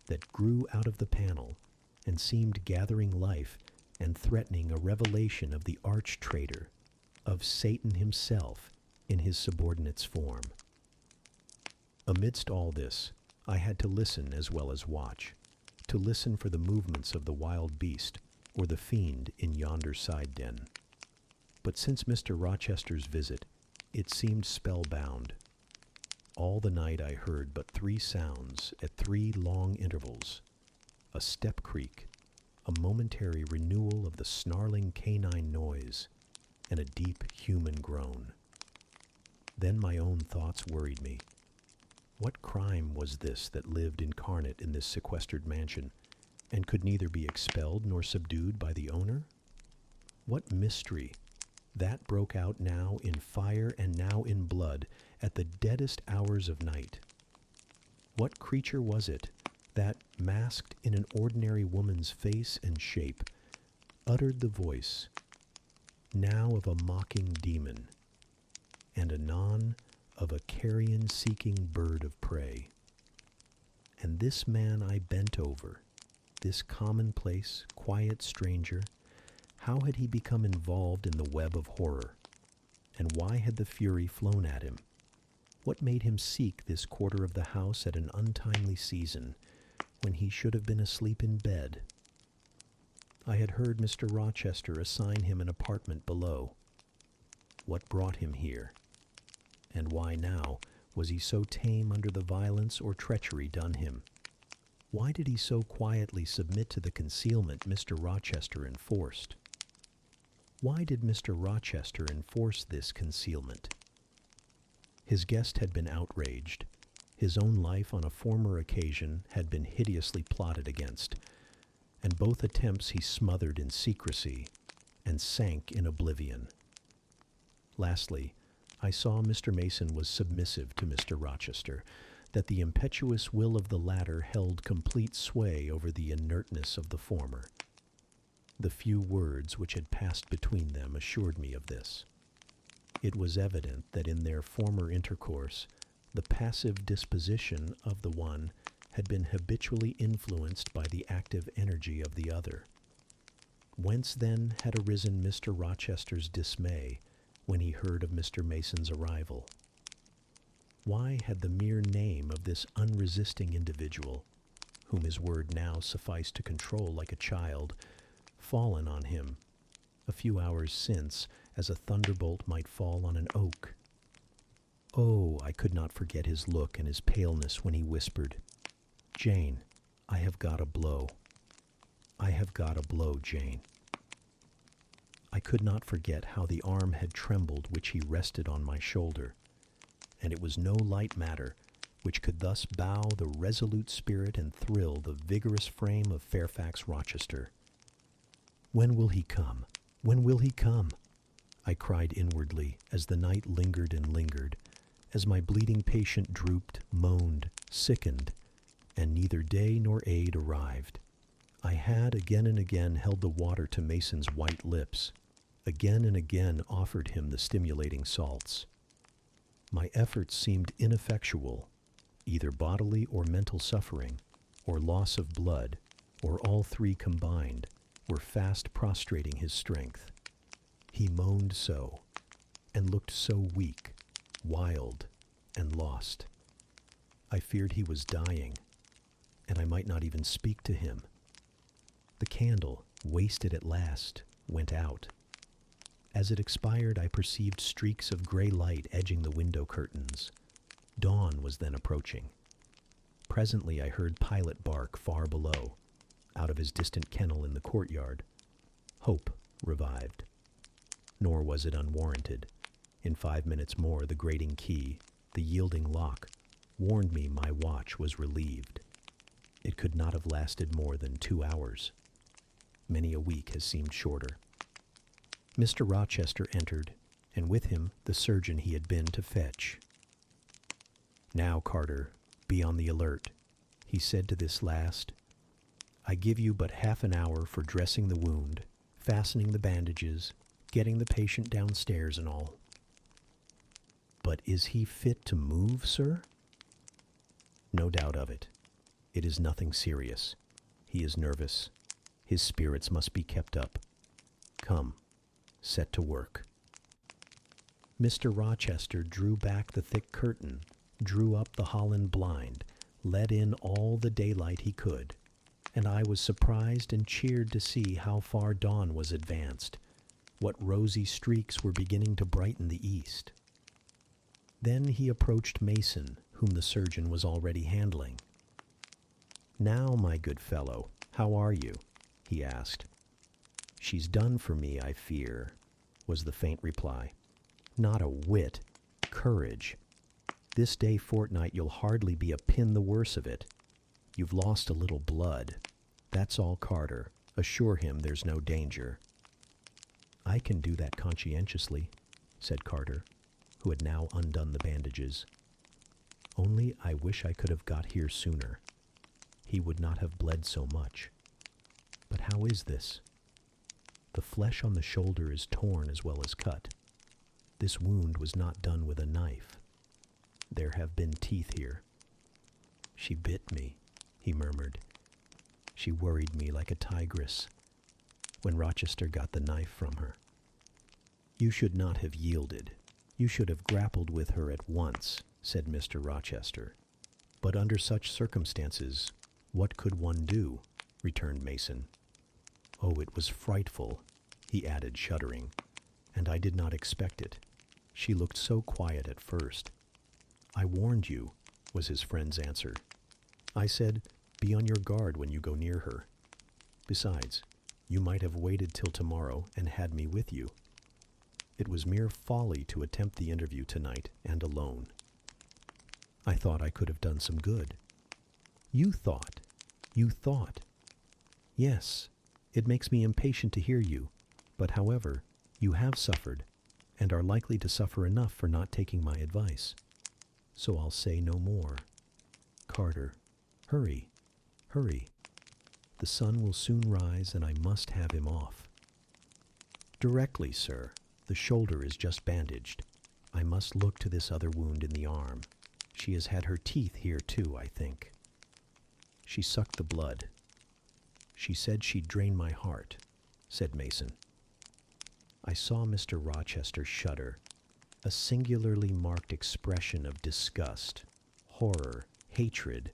that grew out of the panel and seemed gathering life and threatening a revelation of the arch-traitor, of Satan himself in his subordinate's form. Amidst all this, I had to listen as well as watch, to listen for the movements of the wild beast or the fiend in yonder side den. But since Mr. Rochester's visit, it seemed spellbound. All the night I heard but 3 sounds at 3 long intervals: a step creak, a momentary renewal of the snarling canine noise, and a deep human groan. Then my own thoughts worried me. What crime was this that lived incarnate in this sequestered mansion, and could neither be expelled nor subdued by the owner? What mystery that broke out now in fire and now in blood at the deadest hours of night? What creature was it that, masked in an ordinary woman's face and shape, uttered the voice, now of a mocking demon, and anon of a carrion-seeking bird of prey? And this man I bent over, this commonplace, quiet stranger, how had he become involved in the web of horror? And why had the fury flown at him? What made him seek this quarter of the house at an untimely season, when he should have been asleep in bed? I had heard Mr. Rochester assign him an apartment below. What brought him here? And why now was he so tame under the violence or treachery done him? Why did he so quietly submit to the concealment Mr. Rochester enforced? Why did Mr. Rochester enforce this concealment? His guest had been outraged. His own life on a former occasion had been hideously plotted against, and both attempts he smothered in secrecy and sank in oblivion. Lastly, I saw Mr. Mason was submissive to Mr. Rochester, that the impetuous will of the latter held complete sway over the inertness of the former. The few words which had passed between them assured me of this. It was evident that in their former intercourse, the passive disposition of the one had been habitually influenced by the active energy of the other. Whence then had arisen Mr. Rochester's dismay when he heard of Mr. Mason's arrival? Why had the mere name of this unresisting individual, whom his word now sufficed to control like a child, fallen on him a few hours since as a thunderbolt might fall on an oak? Oh, I could not forget his look and his paleness when he whispered, "Jane, I have got a blow. I have got a blow, Jane." I could not forget how the arm had trembled which he rested on my shoulder, and it was no light matter which could thus bow the resolute spirit and thrill the vigorous frame of Fairfax Rochester. "When will he come? When will he come?" I cried inwardly as the night lingered and lingered, as my bleeding patient drooped, moaned, sickened, and neither day nor aid arrived. I had again and again held the water to Mason's white lips, again and again offered him the stimulating salts. My efforts seemed ineffectual. Either bodily or mental suffering, or loss of blood, or all 3 combined, were fast prostrating his strength. He moaned so, and looked so weak, wild, and lost. I feared he was dying, and I might not even speak to him. The candle, wasted at last, went out. As it expired, I perceived streaks of gray light edging the window curtains. Dawn was then approaching. Presently I heard Pilot bark far below, out of his distant kennel in the courtyard. Hope revived. Nor was it unwarranted. In 5 minutes more, the grating key, the yielding lock, warned me my watch was relieved. It could not have lasted more than 2 hours. Many a week has seemed shorter. Mr. Rochester entered, and with him the surgeon he had been to fetch. "Now, Carter, be on the alert," he said to this last. "I give you but half an hour for dressing the wound, fastening the bandages, getting the patient downstairs and all." "But is he fit to move, sir?" "No doubt of it. It is nothing serious. He is nervous. His spirits must be kept up. Come, set to work." Mr. Rochester drew back the thick curtain, drew up the Holland blind, let in all the daylight he could, and I was surprised and cheered to see how far dawn was advanced, what rosy streaks were beginning to brighten the east. Then he approached Mason, whom the surgeon was already handling. "Now, my good fellow, how are you?" he asked. "She's done for me, I fear," was the faint reply. "Not a whit. Courage. This day fortnight you'll hardly be a pin the worse of it. You've lost a little blood. That's all, Carter. Assure him there's no danger." "I can do that conscientiously," said Carter, who had now undone the bandages. "Only I wish I could have got here sooner. He would not have bled so much. But how is this? The flesh on the shoulder is torn as well as cut. This wound was not done with a knife. There have been teeth here." "She bit me," he murmured. "She worried me like a tigress," when Rochester got the knife from her. "You should not have yielded. You should have grappled with her at once," said Mr. Rochester. "But under such circumstances, what could one do?" returned Mason. "Oh, it was frightful," he added, shuddering, "and I did not expect it. She looked so quiet at first." "I warned you," was his friend's answer. "I said, be on your guard when you go near her. Besides, you might have waited till tomorrow and had me with you. It was mere folly to attempt the interview tonight and alone. I thought I could have done some good." "You thought? You thought?" "Yes, it makes me impatient to hear you. But however, you have suffered, and are likely to suffer enough for not taking my advice. So I'll say no more. Carter, hurry, hurry. The sun will soon rise, and I must have him off." "Directly, sir. The shoulder is just bandaged. I must look to this other wound in the arm. She has had her teeth here too, I think." "She sucked the blood. She said she'd drain my heart," said Mason. I saw Mr. Rochester shudder. A singularly marked expression of disgust, horror, hatred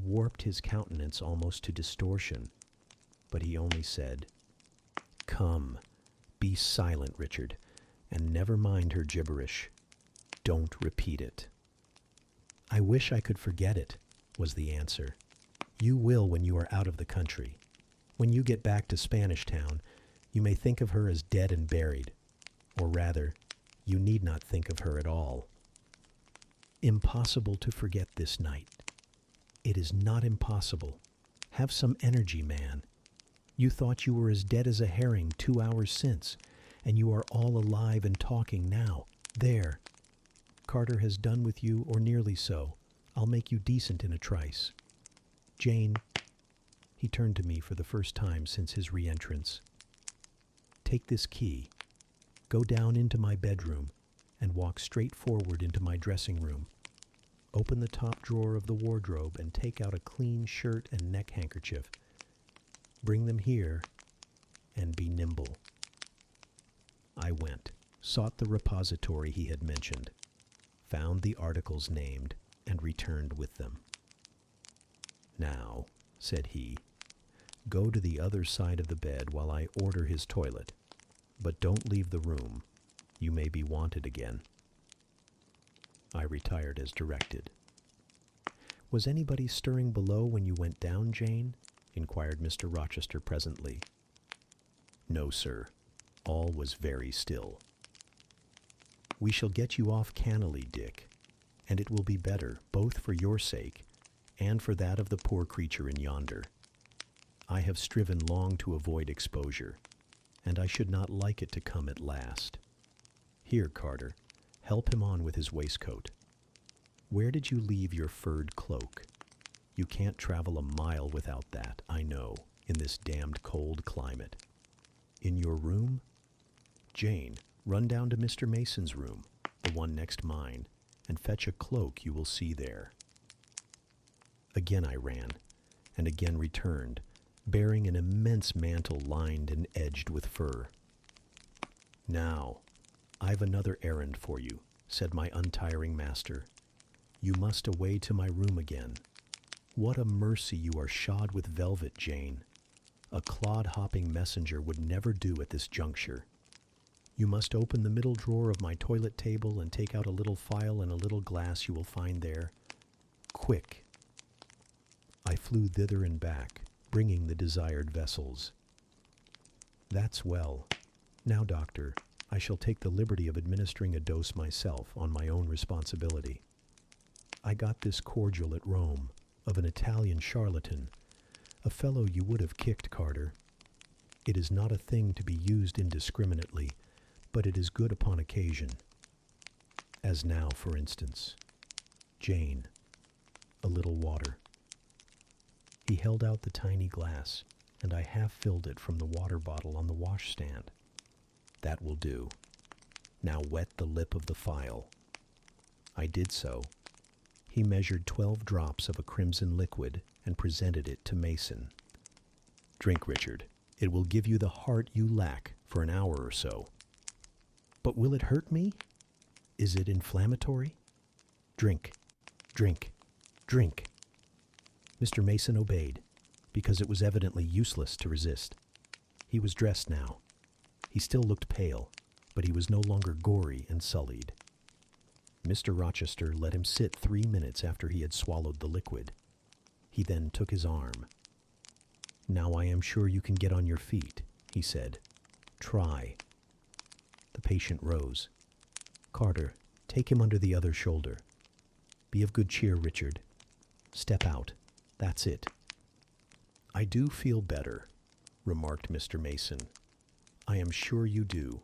warped his countenance almost to distortion, but he only said, "Come, be silent, Richard, and never mind her gibberish. Don't repeat it." "I wish I could forget it," was the answer. "You will when you are out of the country. When you get back to Spanish Town, you may think of her as dead and buried, or rather, you need not think of her at all." "Impossible to forget this night." "It is not impossible. Have some energy, man. You thought you were as dead as a herring 2 hours since, and you are all alive and talking now. There. Carter has done with you, or nearly so. I'll make you decent in a trice. Jane," he turned to me for the first time since his re-entrance, "take this key. Go down into my bedroom and walk straight forward into my dressing room. Open the top drawer of the wardrobe and take out a clean shirt and neck handkerchief. Bring them here and be nimble." I went, sought the repository he had mentioned, found the articles named, and returned with them. "Now," said he, "go to the other side of the bed while I order his toilet. but don't leave the room. You may be wanted again." I retired as directed. "Was anybody stirring below when you went down, Jane?" inquired Mr. Rochester presently. "No, sir. All was very still." "We shall get you off cannily, Dick, and it will be better, both for your sake and for that of the poor creature in yonder. I have striven long to avoid exposure, and I should not like it to come at last. Here, Carter, help him on with his waistcoat. Where did you leave your furred cloak? You can't travel a mile without that, I know, in this damned cold climate. In your room? Jane, run down to Mr. Mason's room, the one next mine, and fetch a cloak you will see there." Again I ran, and again returned, bearing an immense mantle lined and edged with fur. "Now, I've another errand for you," said my untiring master. "You must away to my room again. What a mercy you are shod with velvet, Jane. A clod-hopping messenger would never do at this juncture. You must open the middle drawer of my toilet table and take out a little phial and a little glass you will find there. Quick!" I flew thither and back, bringing the desired vessels. "That's well. Now, doctor, I shall take the liberty of administering a dose myself on my own responsibility. I got this cordial at Rome, of an Italian charlatan, a fellow you would have kicked, Carter. It is not a thing to be used indiscriminately, but it is good upon occasion. As now, for instance. Jane, a little water." He held out the tiny glass, and I half filled it from the water bottle on the washstand. "That will do. Now wet the lip of the phial." I did so. He measured 12 drops of a crimson liquid and presented it to Mason. "Drink, Richard. It will give you the heart you lack for an hour or so." "But will it hurt me? Is it inflammatory?" "Drink, drink, drink." Mr. Mason obeyed, because it was evidently useless to resist. He was dressed now. He still looked pale, but he was no longer gory and sullied. Mr. Rochester let him sit 3 minutes after he had swallowed the liquid. He then took his arm. "Now I am sure you can get on your feet," he said. "Try." The patient rose. "Carter, take him under the other shoulder. Be of good cheer, Richard. Step out. That's it." "I do feel better," remarked Mr. Mason. "I am sure you do.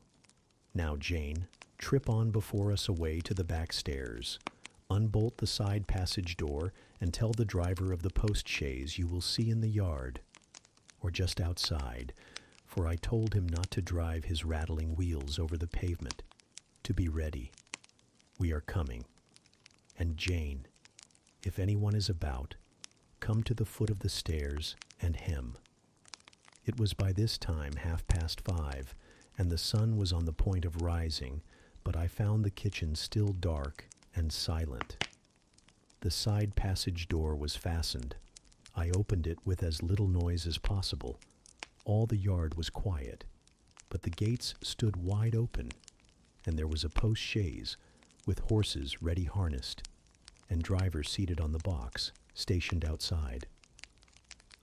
Now, Jane, trip on before us away to the back stairs. Unbolt the side passage door and tell the driver of the post-chaise you will see in the yard, or just outside, for I told him not to drive his rattling wheels over the pavement. To be ready. We are coming. And Jane, if anyone is about, come to the foot of the stairs and hem." It was by this time 5:30, and the sun was on the point of rising, but I found the kitchen still dark and silent. The side passage door was fastened. I opened it with as little noise as possible. All the yard was quiet, but the gates stood wide open, and there was a post-chaise with horses ready harnessed, and driver seated on the box, stationed outside.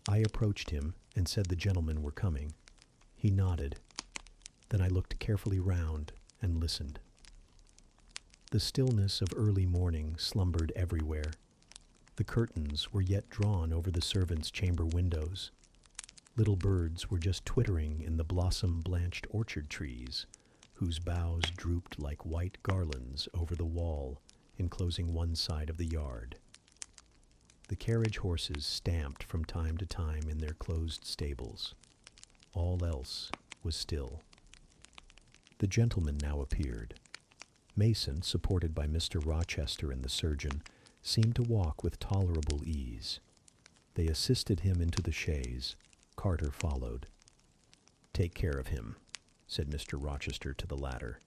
I approached him and said the gentlemen were coming. He nodded. Then I looked carefully round and listened. The stillness of early morning slumbered everywhere. The curtains were yet drawn over the servants' chamber windows. Little birds were just twittering in the blossom-blanched orchard trees, whose boughs drooped like white garlands over the wall enclosing one side of the yard. The carriage horses stamped from time to time in their closed stables. All else was still. The gentleman now appeared. Mason, supported by Mr. Rochester and the surgeon, seemed to walk with tolerable ease. They assisted him into the chaise. Carter followed. "Take care of him," said Mr. Rochester to the latter,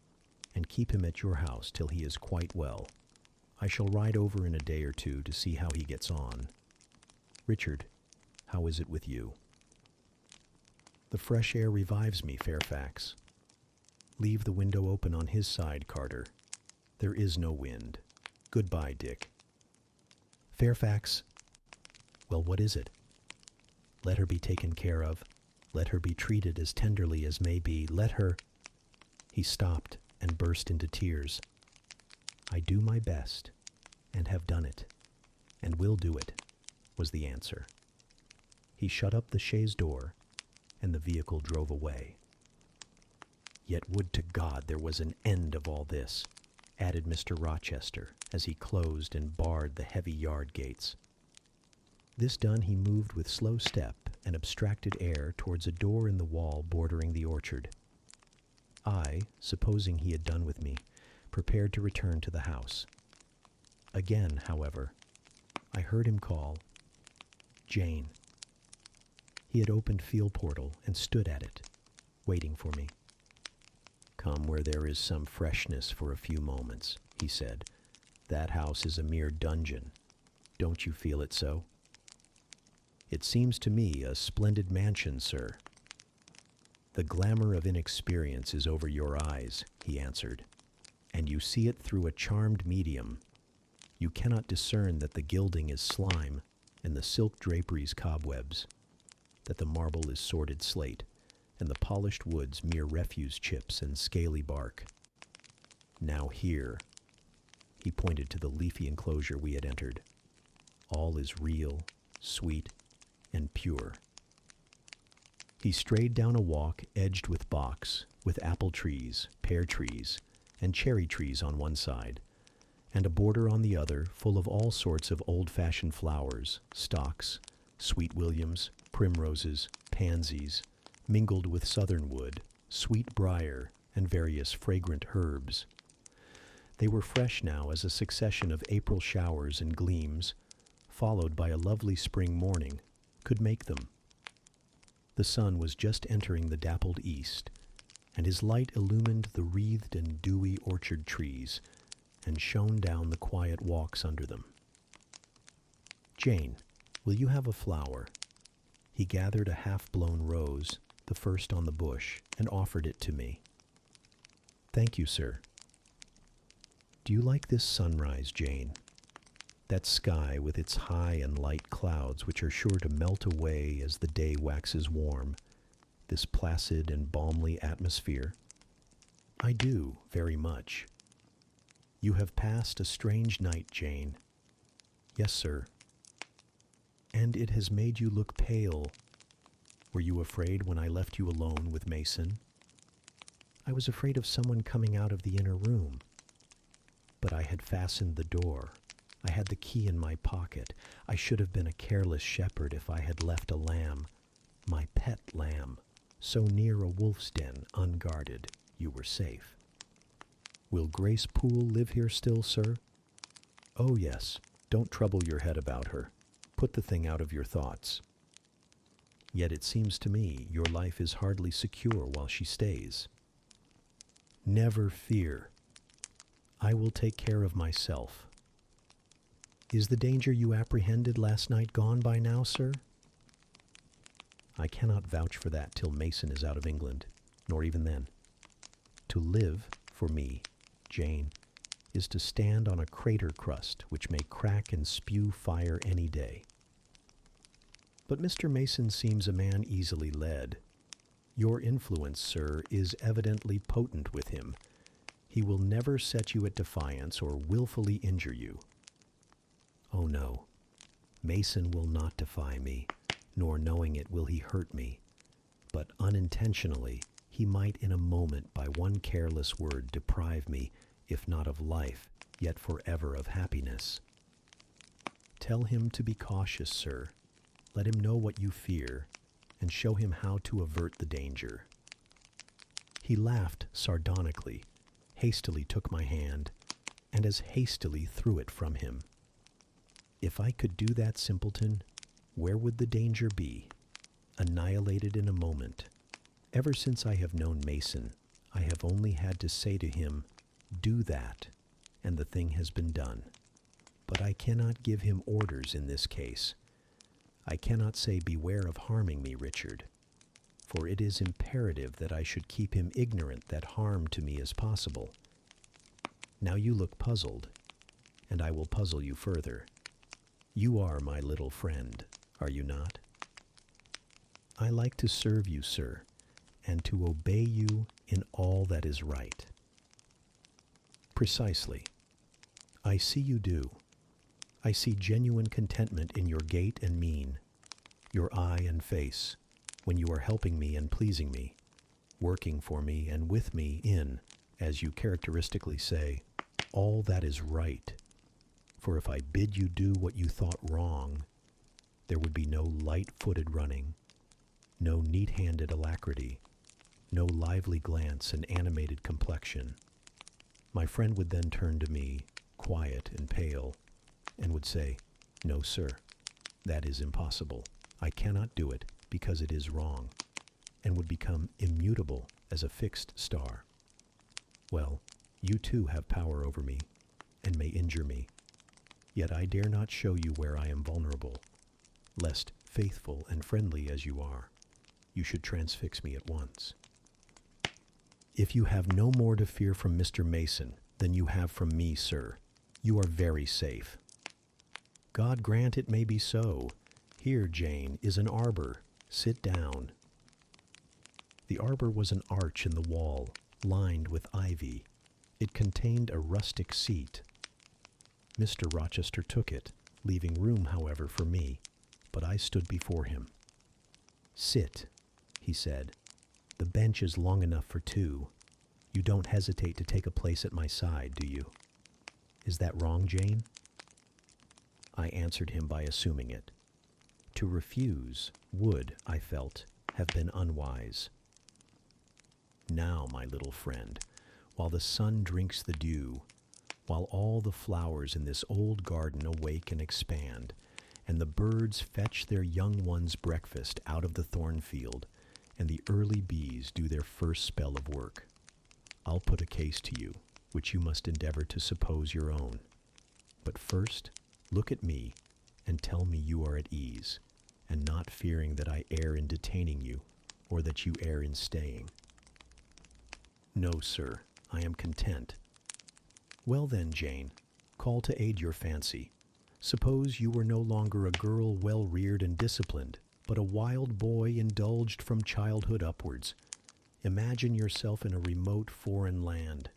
"and keep him at your house till he is quite well. I shall ride over in a day or two to see how he gets on. Richard, how is it with you?" "The fresh air revives me, Fairfax. Leave the window open on his side, Carter. There is no wind. Goodbye, Dick. Fairfax. Well, what is it? Let her be taken care of. Let her be treated as tenderly as may be. Let her... He stopped and burst into tears. I do my best, and have done it, and will do it, was the answer. He shut up the chaise door, and the vehicle drove away. Yet would to God there was an end of all this, added Mr. Rochester, as he closed and barred the heavy yard gates. This done, he moved with slow step and abstracted air towards a door in the wall bordering the orchard. I, supposing he had done with me, prepared to return to the house. Again, however, I heard him call, "Jane." He had opened field portal and stood at it, waiting for me. "Come where there is some freshness for a few moments," he said. "That house is a mere dungeon. Don't you feel it so?" "It seems to me a splendid mansion, sir." "The glamour of inexperience is over your eyes," he answered, "and you see it through a charmed medium. You cannot discern that the gilding is slime and the silk draperies cobwebs, that the marble is sordid slate, and the polished woods mere refuse chips and scaly bark. Now here," he pointed to the leafy enclosure we had entered, "all is real, sweet, and pure." He strayed down a walk edged with box, with apple trees, pear trees, and cherry trees on one side, and a border on the other full of all sorts of old-fashioned flowers, stocks, sweet williams, primroses, pansies, mingled with southernwood, sweet briar, and various fragrant herbs. They were fresh now as a succession of April showers and gleams, followed by a lovely spring morning, could make them. The sun was just entering the dappled east, and his light illumined the wreathed and dewy orchard trees, and shone down the quiet walks under them. "Jane, will you have a flower?" He gathered a half-blown rose, the first on the bush, and offered it to me. "Thank you, sir." "Do you like this sunrise, Jane? That sky with its high and light clouds which are sure to melt away as the day waxes warm, this placid and balmy atmosphere?" "I do, very much." "You have passed a strange night, Jane." "Yes, sir." "And it has made you look pale. Were you afraid when I left you alone with Mason?" "I was afraid of someone coming out of the inner room. But I had fastened the door. I had the key in my pocket. I should have been a careless shepherd if I had left a lamb, my pet lamb, so near a wolf's den, unguarded. You were safe." "Will Grace Poole live here still, sir?" "Oh, yes. Don't trouble your head about her. Put the thing out of your thoughts." "Yet it seems to me your life is hardly secure while she stays." "Never fear. I will take care of myself." "Is the danger you apprehended last night gone by now, sir?" "I cannot vouch for that till Mason is out of England, nor even then. To live, for me, Jane, is to stand on a crater crust which may crack and spew fire any day." "But Mr. Mason seems a man easily led. Your influence, sir, is evidently potent with him. He will never set you at defiance or willfully injure you." "Oh, no. Mason will not defy me, nor knowing it will he hurt me. But unintentionally, he might in a moment by one careless word deprive me, if not of life, yet forever of happiness." "Tell him to be cautious, sir. Let him know what you fear, and show him how to avert the danger." He laughed sardonically, hastily took my hand, and as hastily threw it from him. If I could do that, simpleton, where would the danger be? Annihilated in a moment. Ever since I have known Mason, I have only had to say to him, "Do that," and the thing has been done. But I cannot give him orders in this case. I cannot say, "Beware of harming me, Richard." for it is imperative that I should keep him ignorant that harm to me is possible. Now you look puzzled, and I will puzzle you further. You are my little friend, are you not? I like to serve you, sir, and to obey you in all that is right. Precisely. I see you do. I see genuine contentment in your gait and mien, your eye and face, when you are helping me and pleasing me, working for me and with me in, as you characteristically say, all that is right. For if I bid you do what you thought wrong, there would be no light-footed running, no neat-handed alacrity, no lively glance and animated complexion. My friend would then turn to me, quiet and pale, and would say, "No, sir, that is impossible. I cannot do it because it is wrong," and would become immutable as a fixed star. Well, you too have power over me, and may injure me. Yet I dare not show you where I am vulnerable, lest, faithful and friendly as you are, you should transfix me at once. If you have no more to fear from Mr. Mason than you have from me, sir, you are very safe. God grant it may be so. Here, Jane, is an arbor. Sit down. The arbor was an arch in the wall, lined with ivy. It contained a rustic seat. Mr. Rochester took it, leaving room, however, for me, but I stood before him. "Sit," he said. "The bench is long enough for two. You don't hesitate to take a place at my side, do you? Is that wrong, Jane?" I answered him by assuming it. To refuse would, I felt, have been unwise. Now, my little friend, while the sun drinks the dew, while all the flowers in this old garden awake and expand, and the birds fetch their young ones' breakfast out of the thornfield, and the early bees do their first spell of work, I'll put a case to you, which you must endeavor to suppose your own. But first, look at me, and tell me you are at ease, and not fearing that I err in detaining you, or that you err in staying. "No, sir, I am content." "Well then, Jane, call to aid your fancy. Suppose you were no longer a girl well reared and disciplined, but a wild boy indulged from childhood upwards. Imagine yourself in a remote foreign land.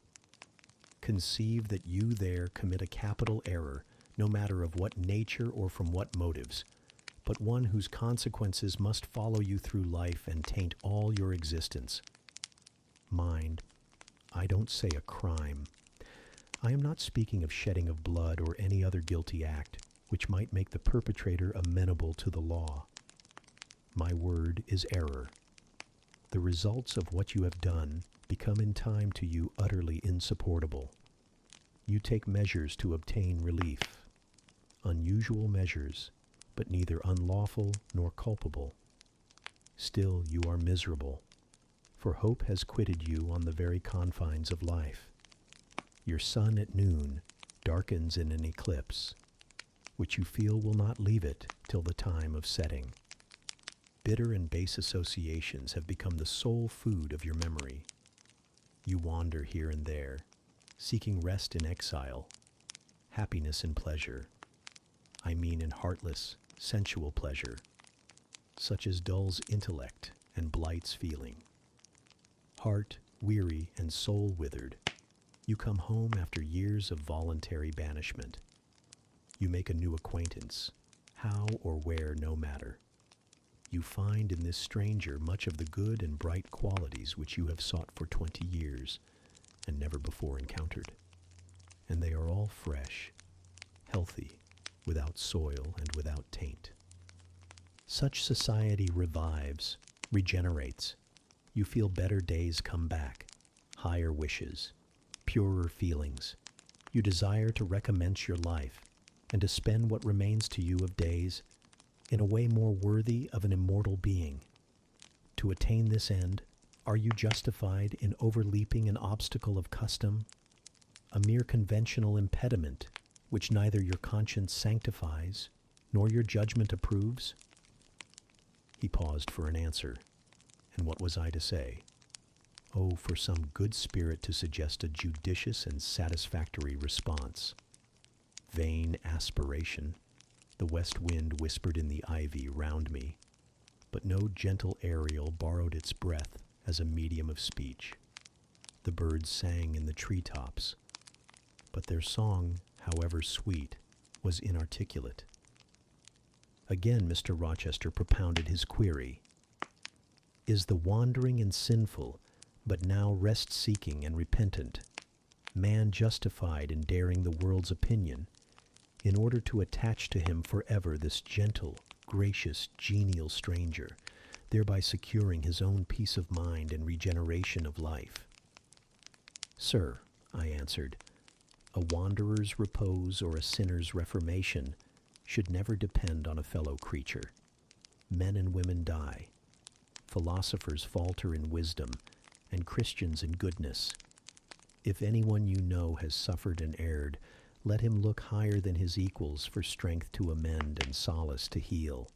Conceive that you there commit a capital error, no matter of what nature or from what motives, but one whose consequences must follow you through life and taint all your existence. Mind, I don't say a crime. I am not speaking of shedding of blood or any other guilty act which might make the perpetrator amenable to the law. My word is error. The results of what you have done become in time to you utterly insupportable. You take measures to obtain relief. Unusual measures, but neither unlawful nor culpable. Still you are miserable, for hope has quitted you on the very confines of life. Your sun at noon darkens in an eclipse, which you feel will not leave it till the time of setting. Bitter and base associations have become the sole food of your memory. You wander here and there, seeking rest in exile, happiness in pleasure. I mean in heartless, sensual pleasure, such as dulls intellect and blights feeling. Heart weary and soul withered, you come home after years of voluntary banishment. You make a new acquaintance, how or where no matter. You find in this stranger much of the good and bright qualities which you have sought for 20 years and never before encountered. And they are all fresh, healthy, without soil and without taint. Such society revives, regenerates. You feel better days come back, higher wishes, purer feelings. You desire to recommence your life and to spend what remains to you of days in a way more worthy of an immortal being. To attain this end, are you justified in overleaping an obstacle of custom, a mere conventional impediment which neither your conscience sanctifies nor your judgment approves? He paused for an answer, And what was I to say? Oh, for some good spirit to suggest a judicious and satisfactory response. Vain aspiration. The west wind whispered in the ivy round me, but no gentle Ariel borrowed its breath as a medium of speech. The birds sang in the treetops, but their song, however sweet, was inarticulate. Again Mr. Rochester propounded his query. Is the wandering and sinful, but now rest-seeking and repentant, man justified in daring the world's opinion, in order to attach to him forever this gentle, gracious, genial stranger, thereby securing his own peace of mind and regeneration of life? Sir, I answered, a wanderer's repose or a sinner's reformation should never depend on a fellow creature. Men and women die. Philosophers falter in wisdom, and Christians in goodness. If anyone you know has suffered and erred, let him look higher than his equals for strength to amend and solace to heal.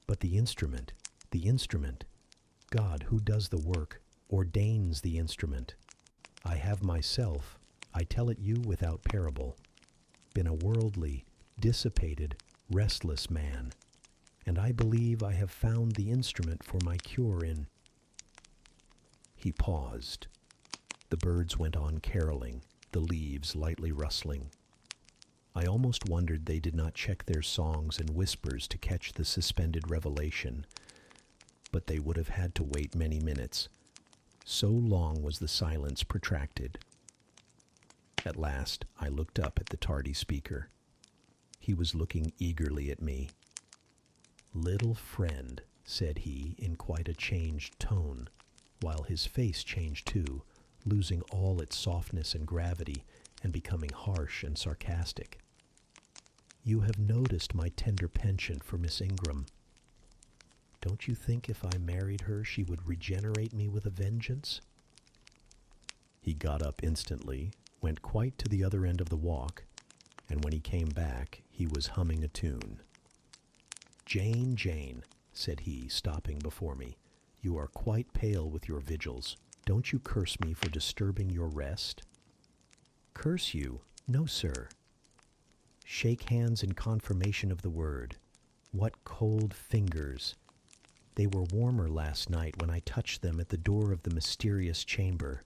But the instrument, God, who does the work, ordains the instrument. I have myself, I tell it you without parable, been a worldly, dissipated, restless man, and I believe I have found the instrument for my cure in... He paused. The birds went on caroling, the leaves lightly rustling. I almost wondered they did not check their songs and whispers to catch the suspended revelation, but they would have had to wait many minutes. So long was the silence protracted. At last I looked up at the tardy speaker. He was looking eagerly at me. "Little friend," said he in quite a changed tone, while his face changed too, losing all its softness and gravity and becoming harsh and sarcastic. "You have noticed my tender penchant for Miss Ingram. Don't you think if I married her she would regenerate me with a vengeance?" He got up instantly, went quite to the other end of the walk, and when he came back he was humming a tune. "Jane, Jane," said he, stopping before me, "you are quite pale with your vigils. Don't you curse me for disturbing your rest?" "Curse you? No, sir." "Shake hands in confirmation of the word. What cold fingers! They were warmer last night when I touched them at the door of the mysterious chamber.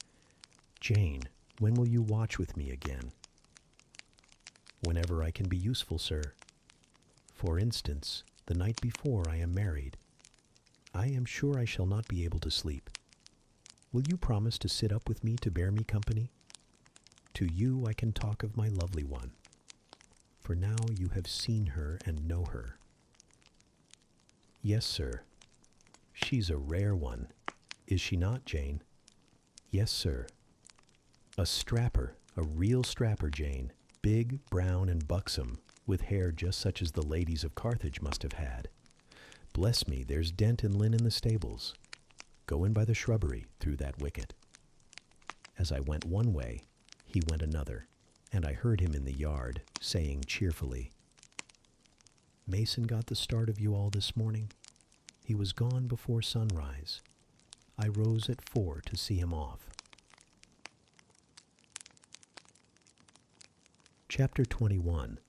Jane, when will you watch with me again?" "Whenever I can be useful, sir. For instance, the night before I am married. I am sure I shall not be able to sleep. Will you promise to sit up with me to bear me company? To you I can talk of my lovely one, for now you have seen her and know her." "Yes, sir." "She's a rare one. Is she not, Jane?" "Yes, sir." "A strapper, a real strapper, Jane, big, brown, and buxom, with hair just such as the ladies of Carthage must have had. Bless me, there's Dent and Lynn in the stables. Go in by the shrubbery, through that wicket." As I went one way, he went another, and I heard him in the yard, saying cheerfully, "Mason got the start of you all this morning? He was gone before sunrise. I rose at 4 to see him off." Chapter 21.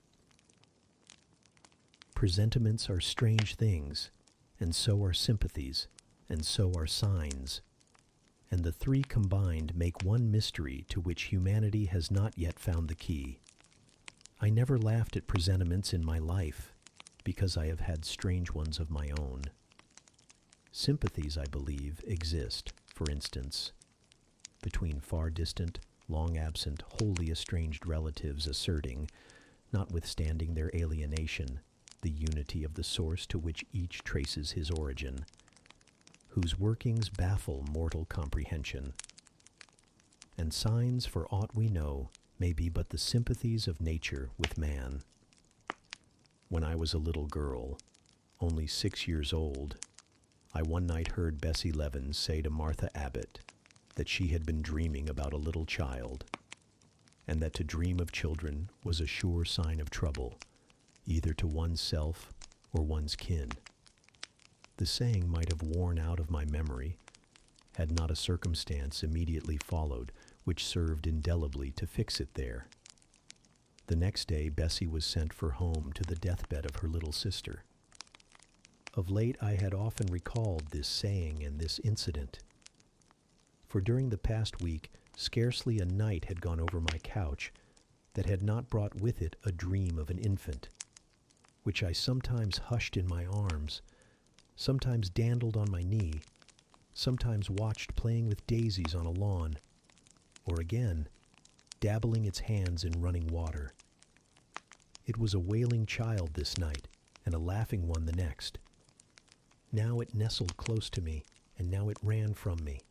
Presentiments are strange things, and so are sympathies, and so are signs, and the three combined make one mystery to which humanity has not yet found the key. I never laughed at presentiments in my life, because I have had strange ones of my own. Sympathies, I believe, exist, for instance, between far distant, long-absent, wholly estranged relatives asserting, notwithstanding their alienation, the unity of the source to which each traces his origin, whose workings baffle mortal comprehension. And signs, for aught we know, may be but the sympathies of nature with man. When I was a little girl, only 6 years old, I one night heard Bessie Levens say to Martha Abbott that she had been dreaming about a little child, and that to dream of children was a sure sign of trouble, either to one's self or one's kin. The saying might have worn out of my memory, had not a circumstance immediately followed which served indelibly to fix it there. The next day Bessie was sent for home to the deathbed of her little sister. Of late I had often recalled this saying and this incident, for during the past week scarcely a night had gone over my couch that had not brought with it a dream of an infant, which I sometimes hushed in my arms, sometimes dandled on my knee, sometimes watched playing with daisies on a lawn, or again, dabbling its hands in running water. It was a wailing child this night, and a laughing one the next. Now it nestled close to me, and now it ran from me.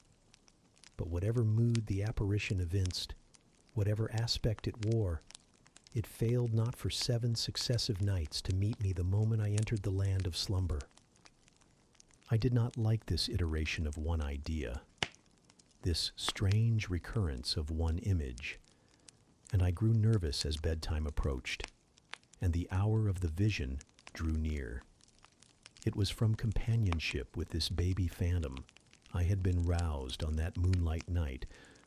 But whatever mood the apparition evinced, whatever aspect it wore, it failed not for 7 successive nights to meet me the moment I entered the land of slumber. I did not like this iteration of one idea, this strange recurrence of one image, and I grew nervous as bedtime approached, and the hour of the vision drew near. It was from companionship with this baby phantom I had been roused on that moonlight night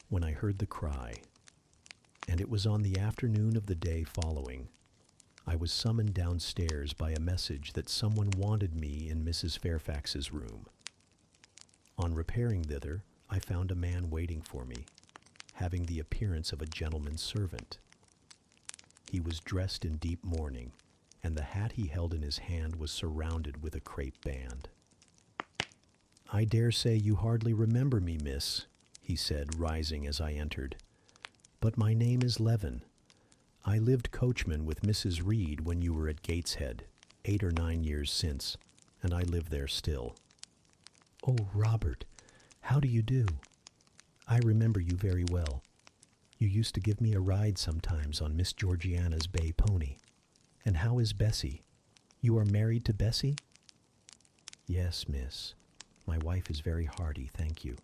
when I heard the cry, and it was on the afternoon of the day following. I was summoned downstairs by a message that someone wanted me in Mrs. Fairfax's room. On repairing thither, I found a man waiting for me, having the appearance of a gentleman's servant. He was dressed in deep mourning, and the hat he held in his hand was surrounded with a crape band. "I dare say you hardly remember me, miss," he said, rising as I entered. "But my name is Levin. I lived coachman with Mrs. Reed when you were at Gateshead, 8 or 9 years since, and I live there still." "Oh, Robert, how do you do? I remember you very well. You used to give me a ride sometimes on Miss Georgiana's bay pony. And how is Bessie? You are married to Bessie?" "Yes, miss. My wife is very hearty, thank you.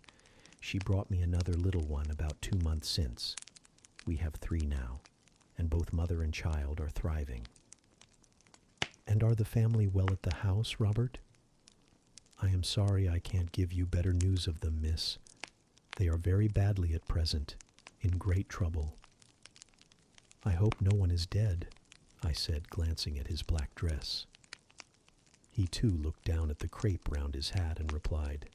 She brought me another little one about 2 months since. We have 3 now, and both mother and child are thriving." "And are the family well at the house, Robert?" "I am sorry I can't give you better news of them, miss. They are very badly at present, in great trouble." "I hope no one is dead," I said, glancing at his black dress. He too looked down at the crape round his hat and replied,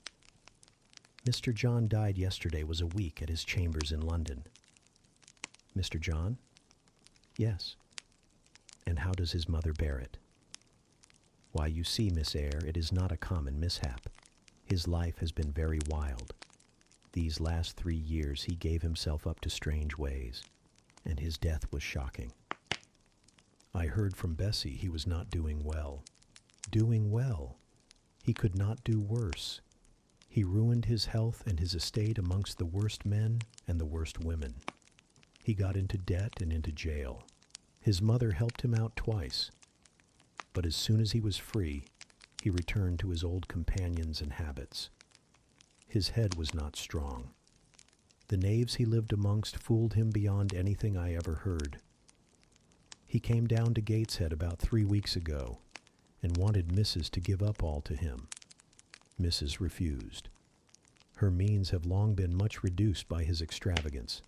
"Mr. John died yesterday, was a week at his chambers in London." "Mr. John?" "Yes." "And how does his mother bear it?" "Why, you see, Miss Eyre, it is not a common mishap. His life has been very wild. These last 3 years he gave himself up to strange ways, and his death was shocking. I heard from Bessie he was not doing well. Doing well? He could not do worse. He ruined his health and his estate amongst the worst men and the worst women. He got into debt and into jail. His mother helped him out twice. But as soon as he was free, he returned to his old companions and habits. His head was not strong. The knaves he lived amongst fooled him beyond anything I ever heard. He came down to Gateshead about 3 weeks ago and wanted Mrs. to give up all to him. Mrs. refused. Her means have long been much reduced by his extravagance.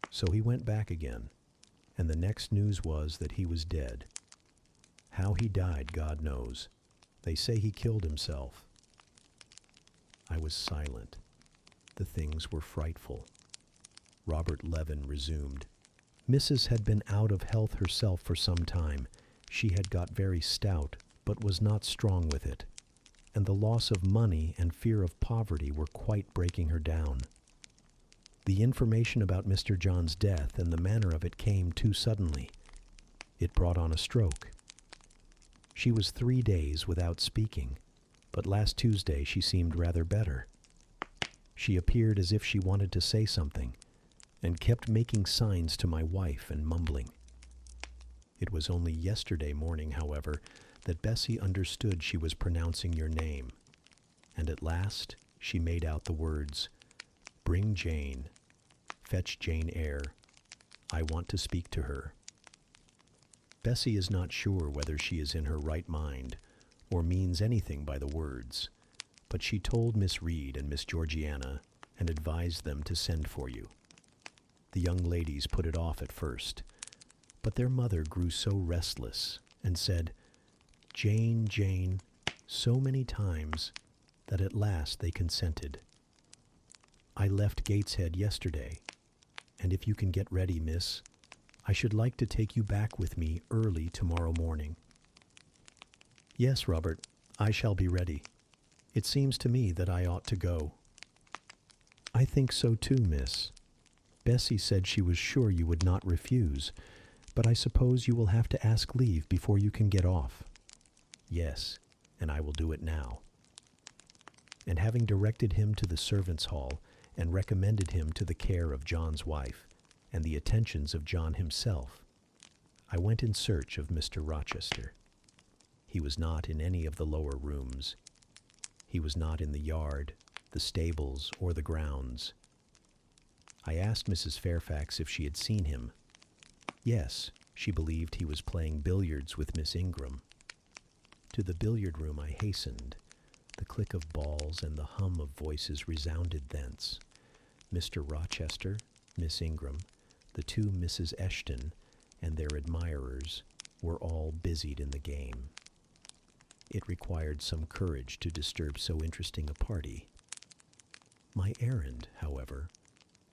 So he went back again, and the next news was that he was dead. How he died, God knows. They say he killed himself." I was silent. The things were frightful. Robert Levin resumed. "Mrs. had been out of health herself for some time. She had got very stout, but was not strong with it, and the loss of money and fear of poverty were quite breaking her down. The information about Mr. John's death and the manner of it came too suddenly. It brought on a stroke. She was 3 days without speaking, but last Tuesday she seemed rather better. She appeared as if she wanted to say something, and kept making signs to my wife and mumbling. It was only yesterday morning, however, that Bessie understood she was pronouncing your name, and at last she made out the words, 'Bring Jane. Fetch Jane Eyre. I want to speak to her.' Bessie is not sure whether she is in her right mind, or means anything by the words, but she told Miss Reed and Miss Georgiana and advised them to send for you. The young ladies put it off at first, but their mother grew so restless and said, "Jane, Jane," so many times that at last they consented. I left Gateshead yesterday, and if you can get ready, miss, I should like to take you back with me early tomorrow morning. Yes, Robert, I shall be ready. It seems to me that I ought to go. I think so too, miss. Bessie said she was sure you would not refuse, but I suppose you will have to ask leave before you can get off. Yes, and I will do it now. And having directed him to the servants' hall, and recommended him to the care of John's wife, and the attentions of John himself, I went in search of Mr. Rochester. He was not in any of the lower rooms. He was not in the yard, the stables, or the grounds. I asked Mrs. Fairfax if she had seen him. Yes, she believed he was playing billiards with Miss Ingram. To the billiard room I hastened. The click of balls and the hum of voices resounded thence. Mr. Rochester, Miss Ingram, the two Misses Eshton, and their admirers were all busied in the game. It required some courage to disturb so interesting a party. My errand, however,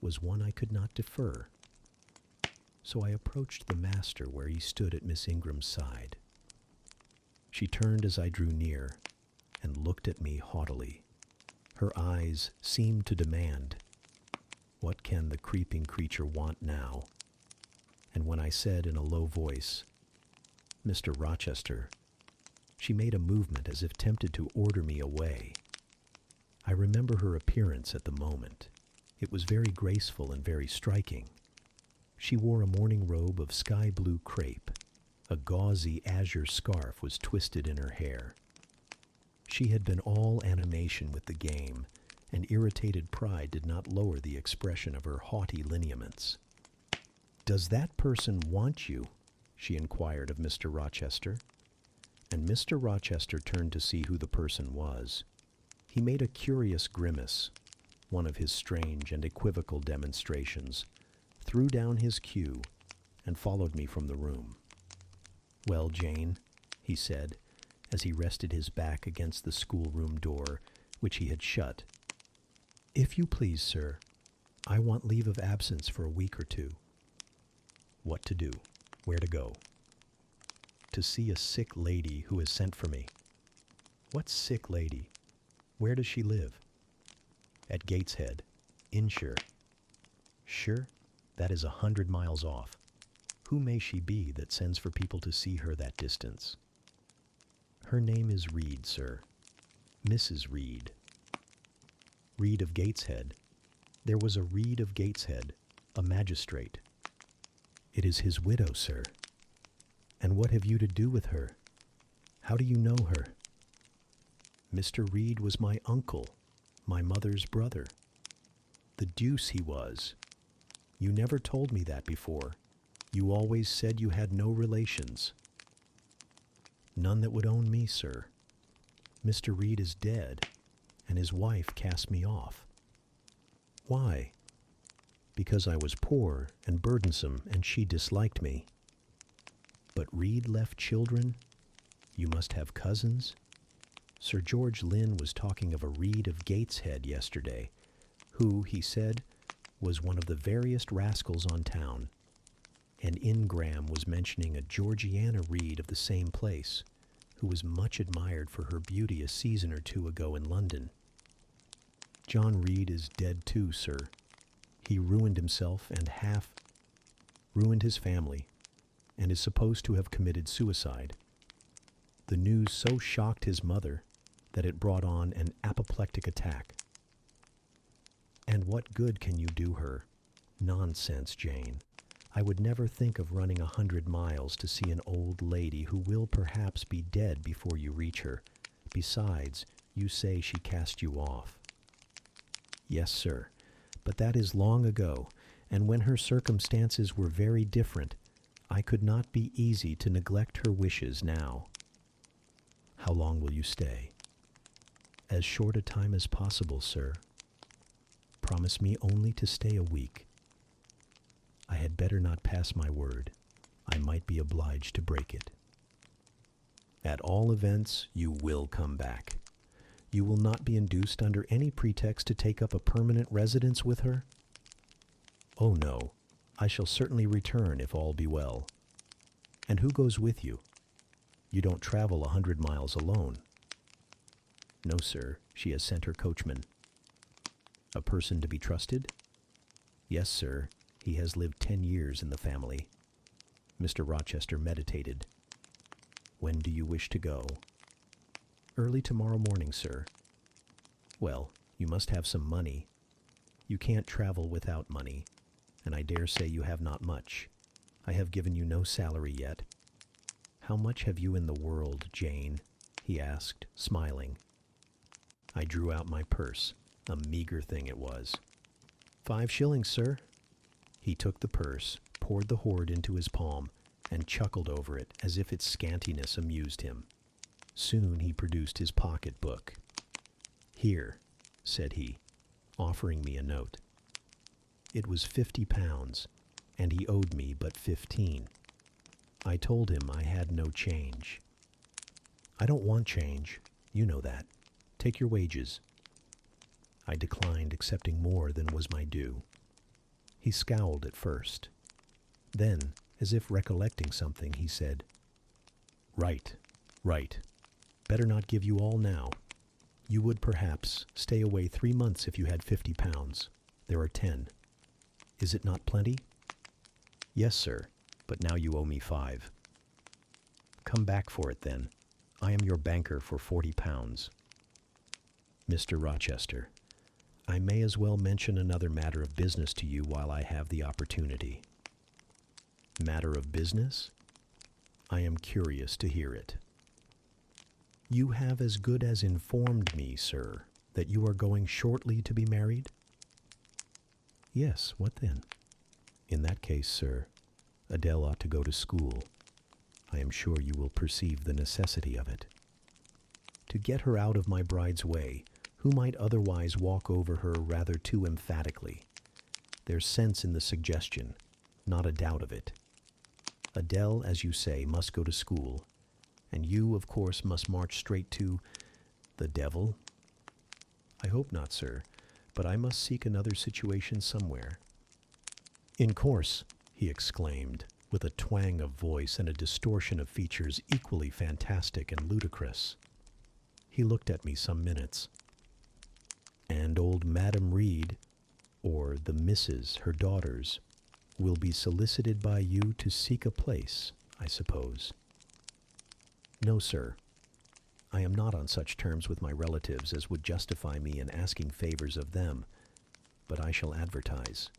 was one I could not defer. So I approached the master where he stood at Miss Ingram's side. She turned as I drew near, and looked at me haughtily. Her eyes seemed to demand, "What can the creeping creature want now?" And when I said in a low voice, "Mr. Rochester," she made a movement as if tempted to order me away. I remember her appearance at the moment. It was very graceful and very striking. She wore a morning robe of sky-blue crepe. A gauzy azure scarf was twisted in her hair. She had been all animation with the game, and irritated pride did not lower the expression of her haughty lineaments. "Does that person want you?" she inquired of Mr. Rochester. And Mr. Rochester turned to see who the person was. He made a curious grimace, one of his strange and equivocal demonstrations, threw down his cue, and followed me from the room. "Well, Jane," he said, as he rested his back against the schoolroom door, which he had shut. "If you please, sir, I want leave of absence for a week or two." "What to do? Where to go?" "To see a sick lady who has sent for me." "What sick lady? Where does she live?" "At Gateshead, in Shire." "Shire? That is 100 miles off. Who may she be that sends for people to see her that distance?" "Her name is Reed, sir. Mrs. Reed." "Reed of Gateshead? There was a Reed of Gateshead, a magistrate." "It is his widow, sir." "And what have you to do with her? How do you know her?" "Mr. Reed was my uncle, my mother's brother." "The deuce he was! You never told me that before. You always said you had no relations." "None that would own me, sir. Mr. Reed is dead, and his wife cast me off." "Why?" "Because I was poor and burdensome, and she disliked me." "But Reed left children? You must have cousins?" "Sir George Lynn was talking of a Reed of Gateshead yesterday, who, he said, was one of the veriest rascals on town. And Ingram was mentioning a Georgiana Reed of the same place, who was much admired for her beauty a season or two ago in London." "John Reed is dead too, sir. He ruined himself and half ruined his family, and is supposed to have committed suicide. The news so shocked his mother that it brought on an apoplectic attack." "And what good can you do her?" "Nonsense, Jane. I would never think of running 100 miles to see an old lady who will perhaps be dead before you reach her. Besides, you say she cast you off." "Yes, sir, but that is long ago, and when her circumstances were very different, I could not be easy to neglect her wishes now." How long will you stay? As short a time as possible, sir. Promise me only to stay a week. I had better not pass my word. I might be obliged to break it. At all events, you will come back. You will not be induced under any pretext to take up a permanent residence with her? Oh no, I shall certainly return if all be well. And who goes with you? You don't travel 100 miles alone. No, sir, she has sent her coachman. A person to be trusted? Yes, sir, he has lived 10 years in the family. Mr. Rochester meditated. When do you wish to go? Early tomorrow morning, sir. Well, you must have some money. You can't travel without money, and I dare say you have not much. I have given you no salary yet. How much have you in the world, Jane? He asked, smiling. I drew out my purse. A meager thing it was. 5 shillings, sir. He took the purse, poured the hoard into his palm, and chuckled over it as if its scantiness amused him. Soon he produced his pocket-book. Here, said he, offering me a note. It was £50, and he owed me but 15. I told him I had no change. I don't want change, you know that. Take your wages. I declined accepting more than was my due. He scowled at first. Then, as if recollecting something, he said, Right. Better not give you all now. You would, perhaps, stay away 3 months if you had £50. There are 10. Is it not plenty? Yes, sir, but now you owe me 5. Come back for it, then. I am your banker for £40. Mr. Rochester, I may as well mention another matter of business to you while I have the opportunity. Matter of business? I am curious to hear it. You have as good as informed me, sir, that you are going shortly to be married? Yes, what then? In that case, sir, Adele ought to go to school. I am sure you will perceive the necessity of it. To get her out of my bride's way, who might otherwise walk over her rather too emphatically. There's sense in the suggestion, not a doubt of it. Adele, as you say, must go to school, and you, of course, must march straight to the devil. I hope not, sir, but I must seek another situation somewhere. In course, he exclaimed, with a twang of voice and a distortion of features equally fantastic and ludicrous. He looked at me some minutes. And old Madam Reed, or the Misses, her daughters, will be solicited by you to seek a place, I suppose. No, sir. I am not on such terms with my relatives as would justify me in asking favors of them, but I shall advertise.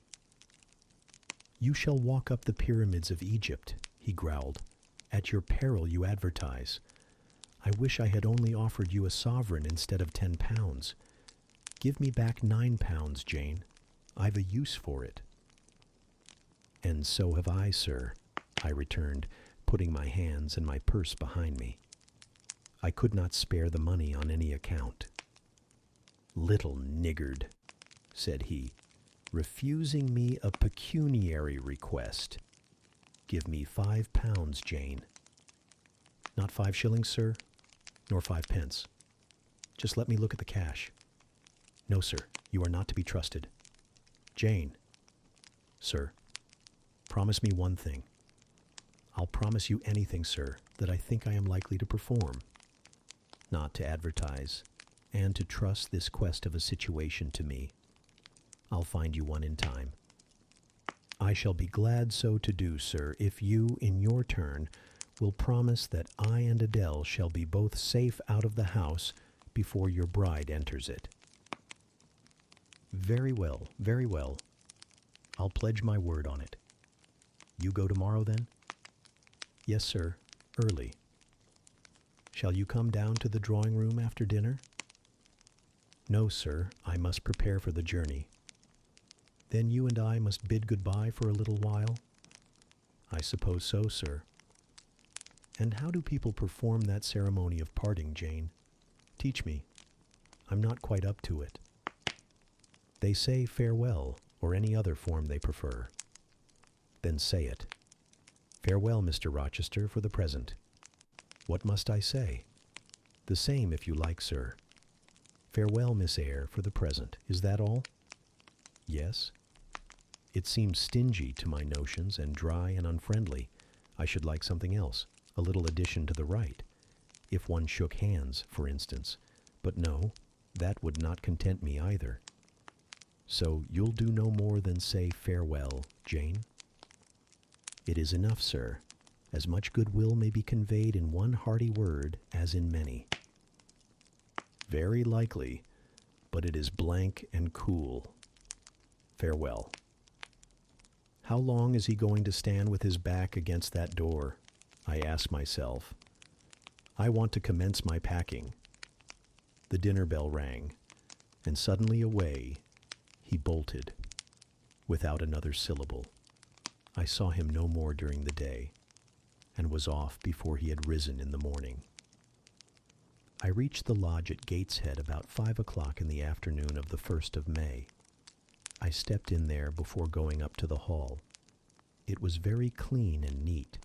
You shall walk up the pyramids of Egypt, he growled. At your peril you advertise. I wish I had only offered you a sovereign instead of £10. Give me back £9, Jane. I've a use for it. And so have I, sir, I returned, putting my hands and my purse behind me. I could not spare the money on any account. Little niggard, said he, refusing me a pecuniary request. Give me £5, Jane. Not 5 shillings, sir, nor 5 pence. Just let me look at the cash. No, sir, you are not to be trusted. Jane. Sir, promise me one thing. I'll promise you anything, sir, that I think I am likely to perform. Not to advertise, and to trust this quest of a situation to me. I'll find you one in time. I shall be glad so to do, sir, if you, in your turn, will promise that I and Adele shall be both safe out of the house before your bride enters it. Very well, very well. I'll pledge my word on it. You go tomorrow, then? Yes, sir, early. Shall you come down to the drawing-room after dinner? No, sir, I must prepare for the journey. Then you and I must bid goodbye for a little while? I suppose so, sir. And how do people perform that ceremony of parting, Jane? Teach me. I'm not quite up to it. They say farewell, or any other form they prefer. Then say it. Farewell, Mr. Rochester, for the present. What must I say? The same, if you like, sir. Farewell, Miss Eyre, for the present. Is that all? Yes. It seems stingy to my notions and dry and unfriendly. I should like something else, a little addition to the rite. If one shook hands, for instance. But no, that would not content me either. So you'll do no more than say farewell, Jane? It is enough, sir. As much goodwill may be conveyed in one hearty word as in many. Very likely, but it is blank and cool. Farewell. How long is he going to stand with his back against that door? I ask myself. I want to commence my packing. The dinner bell rang, and suddenly away he bolted, without another syllable. I saw him no more during the day, and was off before he had risen in the morning. I reached the lodge at Gateshead about 5 o'clock in the afternoon of the 1st of May. I stepped in there before going up to the hall. It was very clean and neat.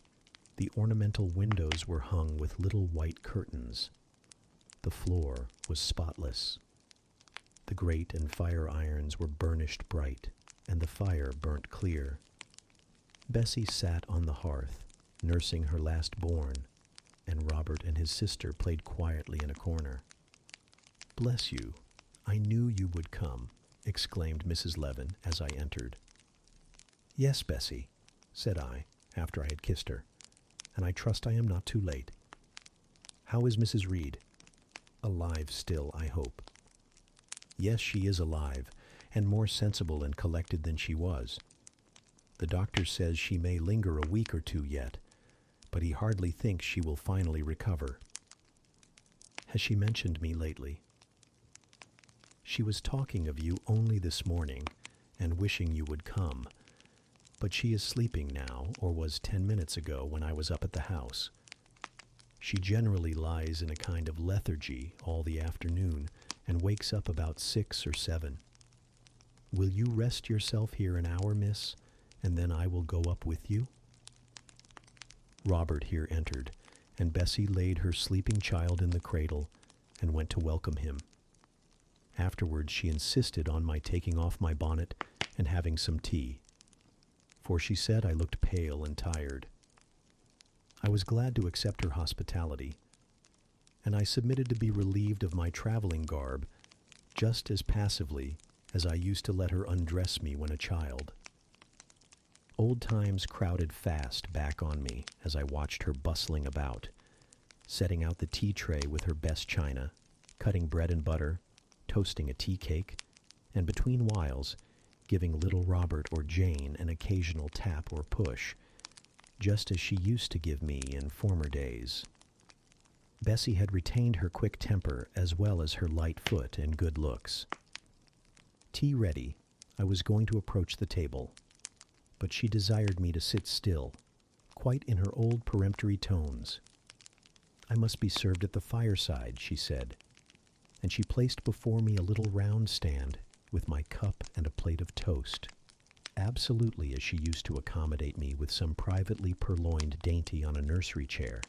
The ornamental windows were hung with little white curtains. The floor was spotless. The grate and fire irons were burnished bright, and the fire burnt clear. Bessie sat on the hearth, nursing her last born, and Robert and his sister played quietly in a corner. "Bless you, I knew you would come," exclaimed Mrs. Levin as I entered. "Yes, Bessie," said I, after I had kissed her, "and I trust I am not too late. How is Mrs. Reed? Alive still, I hope." "Yes, she is alive, and more sensible and collected than she was. The doctor says she may linger a week or two yet, but he hardly thinks she will finally recover." "Has she mentioned me lately?" "She was talking of you only this morning, and wishing you would come. But she is sleeping now, or was 10 minutes ago when I was up at the house. She generally lies in a kind of lethargy all the afternoon, and wakes up about 6 or 7. Will you rest yourself here an hour, miss, and then I will go up with you?" Robert here entered, and Bessie laid her sleeping child in the cradle and went to welcome him. Afterwards she insisted on my taking off my bonnet and having some tea, for she said I looked pale and tired. I was glad to accept her hospitality, and I submitted to be relieved of my traveling garb just as passively as I used to let her undress me when a child. Old times crowded fast back on me as I watched her bustling about, setting out the tea tray with her best china, cutting bread and butter, toasting a tea cake, and between whiles giving little Robert or Jane an occasional tap or push, just as she used to give me in former days. Bessie had retained her quick temper as well as her light foot and good looks. Tea ready, I was going to approach the table, but she desired me to sit still, quite in her old peremptory tones. "I must be served at the fireside," she said, and she placed before me a little round stand with my cup and a plate of toast, absolutely as she used to accommodate me with some privately purloined dainty on a nursery chair.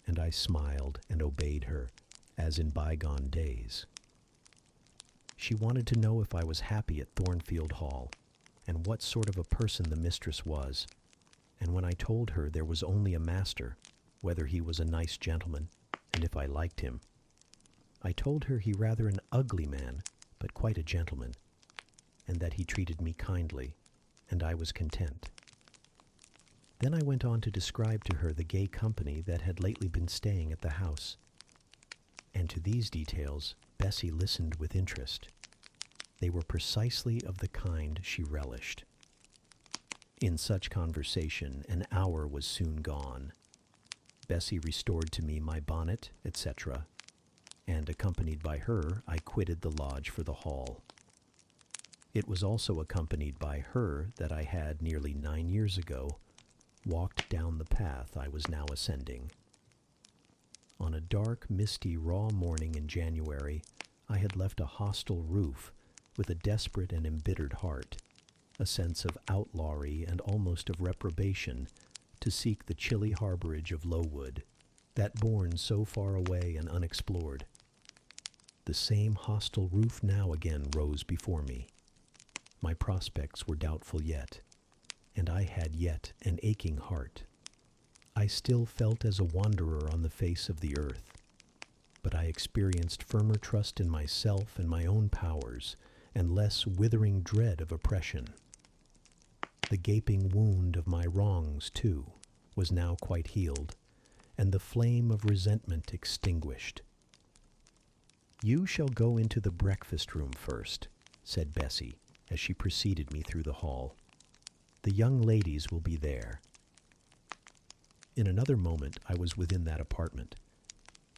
And I smiled and obeyed her, as in bygone days. She wanted to know if I was happy at Thornfield Hall, and what sort of a person the mistress was, and when I told her there was only a master, whether he was a nice gentleman, and if I liked him, I told her he rather an ugly man, but quite a gentleman, and that he treated me kindly, and I was content. Then I went on to describe to her the gay company that had lately been staying at the house, and to these details Bessie listened with interest. They were precisely of the kind she relished. In such conversation an hour was soon gone. Bessie restored to me my bonnet, etc., and accompanied by her, I quitted the lodge for the hall. It was also accompanied by her that I had nearly 9 years ago walked down the path I was now ascending. On a dark, misty, raw morning in January, I had left a hostile roof with a desperate and embittered heart, a sense of outlawry and almost of reprobation, to seek the chilly harborage of Lowood, that bourne so far away and unexplored. The same hostile roof now again rose before me. My prospects were doubtful yet, and I had yet an aching heart. I still felt as a wanderer on the face of the earth, but I experienced firmer trust in myself and my own powers, and less withering dread of oppression. The gaping wound of my wrongs, too, was now quite healed, and the flame of resentment extinguished. "You shall go into the breakfast room first," said Bessie, as she preceded me through the hall. "The young ladies will be there." In another moment I was within that apartment.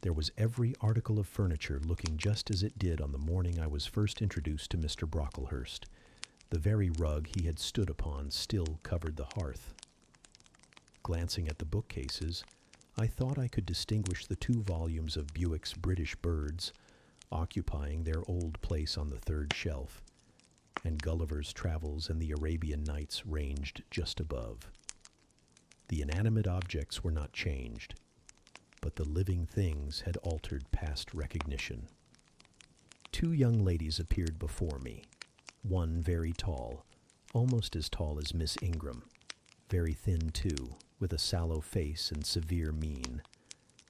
There was every article of furniture looking just as it did on the morning I was first introduced to Mr. Brocklehurst. The very rug he had stood upon still covered the hearth. Glancing at the bookcases, I thought I could distinguish the 2 volumes of Bewick's British Birds, occupying their old place on the 3rd shelf, and Gulliver's Travels and the Arabian Nights ranged just above. The inanimate objects were not changed, but the living things had altered past recognition. 2 young ladies appeared before me, one very tall, almost as tall as Miss Ingram, very thin too, with a sallow face and severe mien.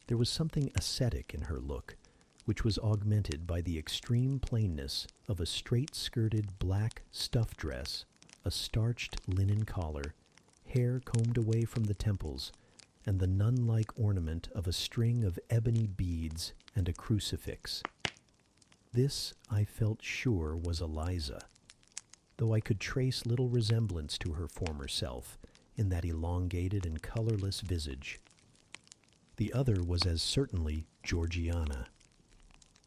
There was something ascetic in her look, which was augmented by the extreme plainness of a straight-skirted black stuff dress, a starched linen collar, hair combed away from the temples, and the nun-like ornament of a string of ebony beads and a crucifix. This, I felt sure, was Eliza, though I could trace little resemblance to her former self in that elongated and colorless visage. The other was as certainly Georgiana,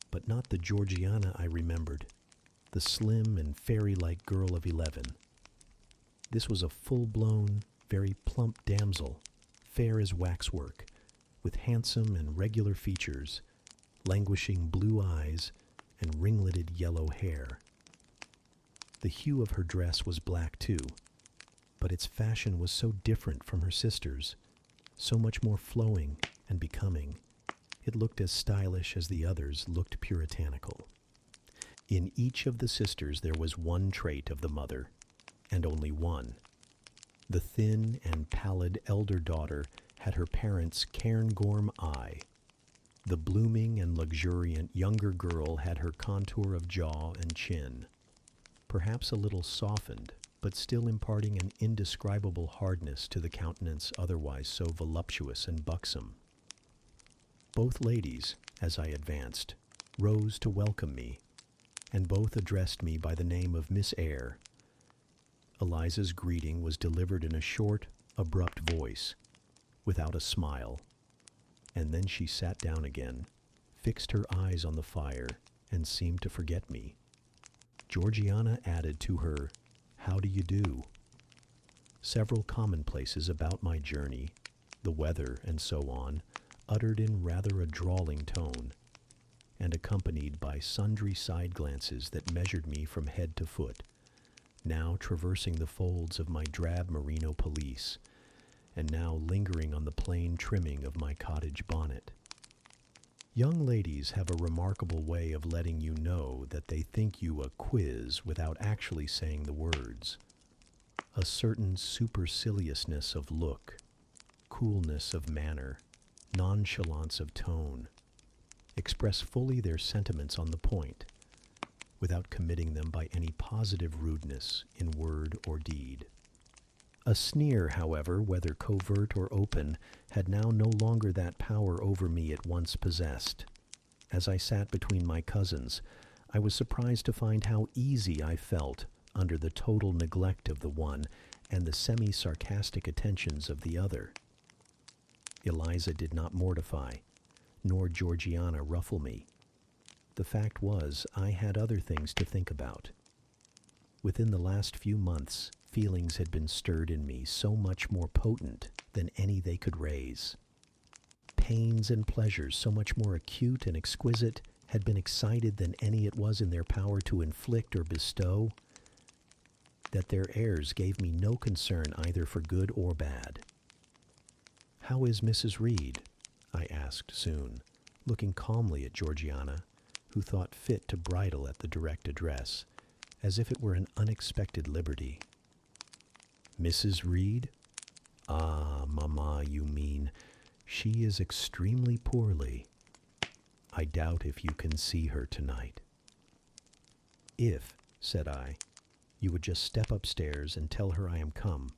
but not the Georgiana I remembered, the slim and fairy-like girl of 11. This was a full-blown, very plump damsel, fair as waxwork, with handsome and regular features, languishing blue eyes, and ringleted yellow hair. The hue of her dress was black too, but its fashion was so different from her sister's, so much more flowing and becoming. It looked as stylish as the others looked puritanical. In each of the sisters there was one trait of the mother, and only one. The thin and pallid elder daughter had her parents' cairngorm eye. The blooming and luxuriant younger girl had her contour of jaw and chin, perhaps a little softened, but still imparting an indescribable hardness to the countenance otherwise so voluptuous and buxom. Both ladies, as I advanced, rose to welcome me, and both addressed me by the name of Miss Eyre. Eliza's greeting was delivered in a short, abrupt voice, without a smile, and then she sat down again, fixed her eyes on the fire, and seemed to forget me. Georgiana added to her, "How do you do?" Several commonplaces about my journey, the weather, and so on, uttered in rather a drawling tone, and accompanied by sundry side glances that measured me from head to foot, now traversing the folds of my drab merino pelisse, and now lingering on the plain trimming of my cottage bonnet. Young ladies have a remarkable way of letting you know that they think you a quiz without actually saying the words. A certain superciliousness of look, coolness of manner, nonchalance of tone, express fully their sentiments on the point, without committing them by any positive rudeness in word or deed. A sneer, however, whether covert or open, had now no longer that power over me it once possessed. As I sat between my cousins, I was surprised to find how easy I felt under the total neglect of the one and the semi-sarcastic attentions of the other. Eliza did not mortify, nor Georgiana ruffle me. The fact was, I had other things to think about. Within the last few months, feelings had been stirred in me so much more potent than any they could raise. Pains and pleasures so much more acute and exquisite had been excited than any it was in their power to inflict or bestow, that their airs gave me no concern either for good or bad. "How is Mrs. Reed?" I asked soon, looking calmly at Georgiana, who thought fit to bridle at the direct address, as if it were an unexpected liberty. "Mrs. Reed? Ah, mamma, you mean. She is extremely poorly. I doubt if you can see her tonight." "If," said I, "you would just step upstairs and tell her I am come,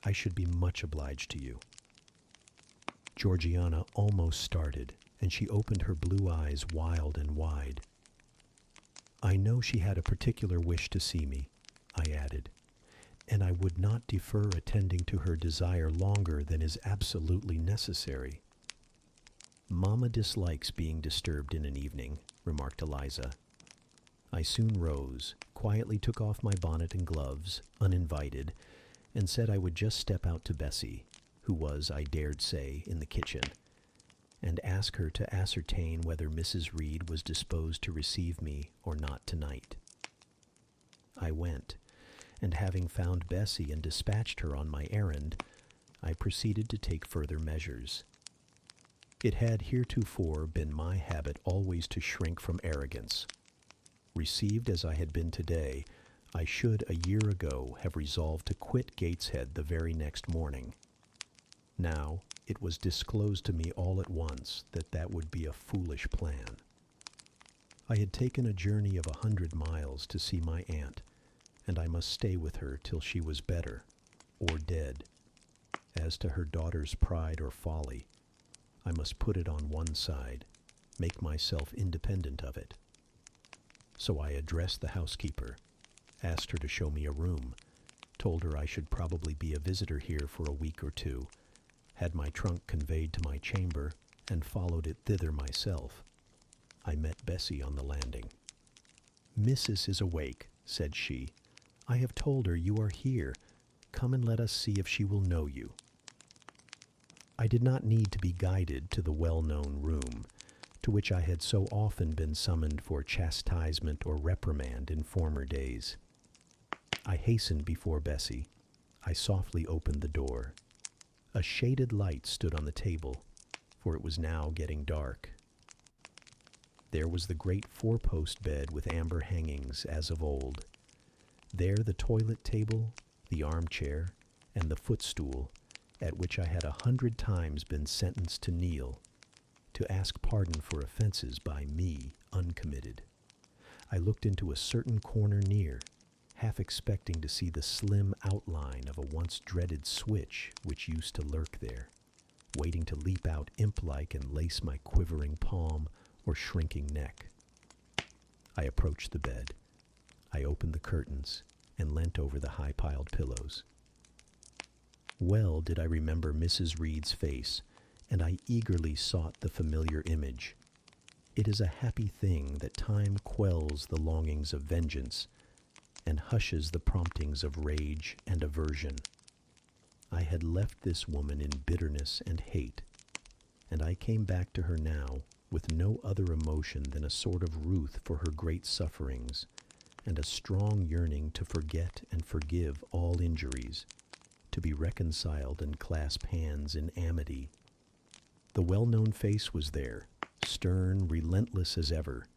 I should be much obliged to you." Georgiana almost started, and she opened her blue eyes wild and wide. "I know she had a particular wish to see me," I added, "and I would not defer attending to her desire longer than is absolutely necessary." "Mamma dislikes being disturbed in an evening," remarked Eliza. I soon rose, quietly took off my bonnet and gloves, uninvited, and said I would just step out to Bessie, who was, I dared say, in the kitchen, and ask her to ascertain whether Mrs. Reed was disposed to receive me or not tonight. I went, and having found Bessie and dispatched her on my errand, I proceeded to take further measures. It had heretofore been my habit always to shrink from arrogance. Received as I had been today, I should a year ago have resolved to quit Gateshead the very next morning. Now it was disclosed to me all at once that that would be a foolish plan. I had taken a journey of 100 miles to see my aunt, and I must stay with her till she was better, or dead. As to her daughter's pride or folly, I must put it on one side, make myself independent of it. So I addressed the housekeeper, asked her to show me a room, told her I should probably be a visitor here for a week or two, had my trunk conveyed to my chamber, and followed it thither myself. I met Bessie on the landing. "Missus is awake," said she. "I have told her you are here. Come and let us see if she will know you." I did not need to be guided to the well-known room, to which I had so often been summoned for chastisement or reprimand in former days. I hastened before Bessie. I softly opened the door. A shaded light stood on the table, for it was now getting dark. There was the great four-post bed with amber hangings, as of old. There the toilet table, the armchair, and the footstool, at which I had 100 times been sentenced to kneel, to ask pardon for offenses by me uncommitted. I looked into a certain corner near, half expecting to see the slim outline of a once dreaded switch which used to lurk there, waiting to leap out imp-like and lace my quivering palm or shrinking neck. I approached the bed. I opened the curtains and leant over the high-piled pillows. Well did I remember Mrs. Reed's face, and I eagerly sought the familiar image. It is a happy thing that time quells the longings of vengeance and hushes the promptings of rage and aversion. I had left this woman in bitterness and hate, and I came back to her now with no other emotion than a sort of ruth for her great sufferings, and a strong yearning to forget and forgive all injuries, to be reconciled and clasp hands in amity. The well-known face was there, stern, relentless as ever.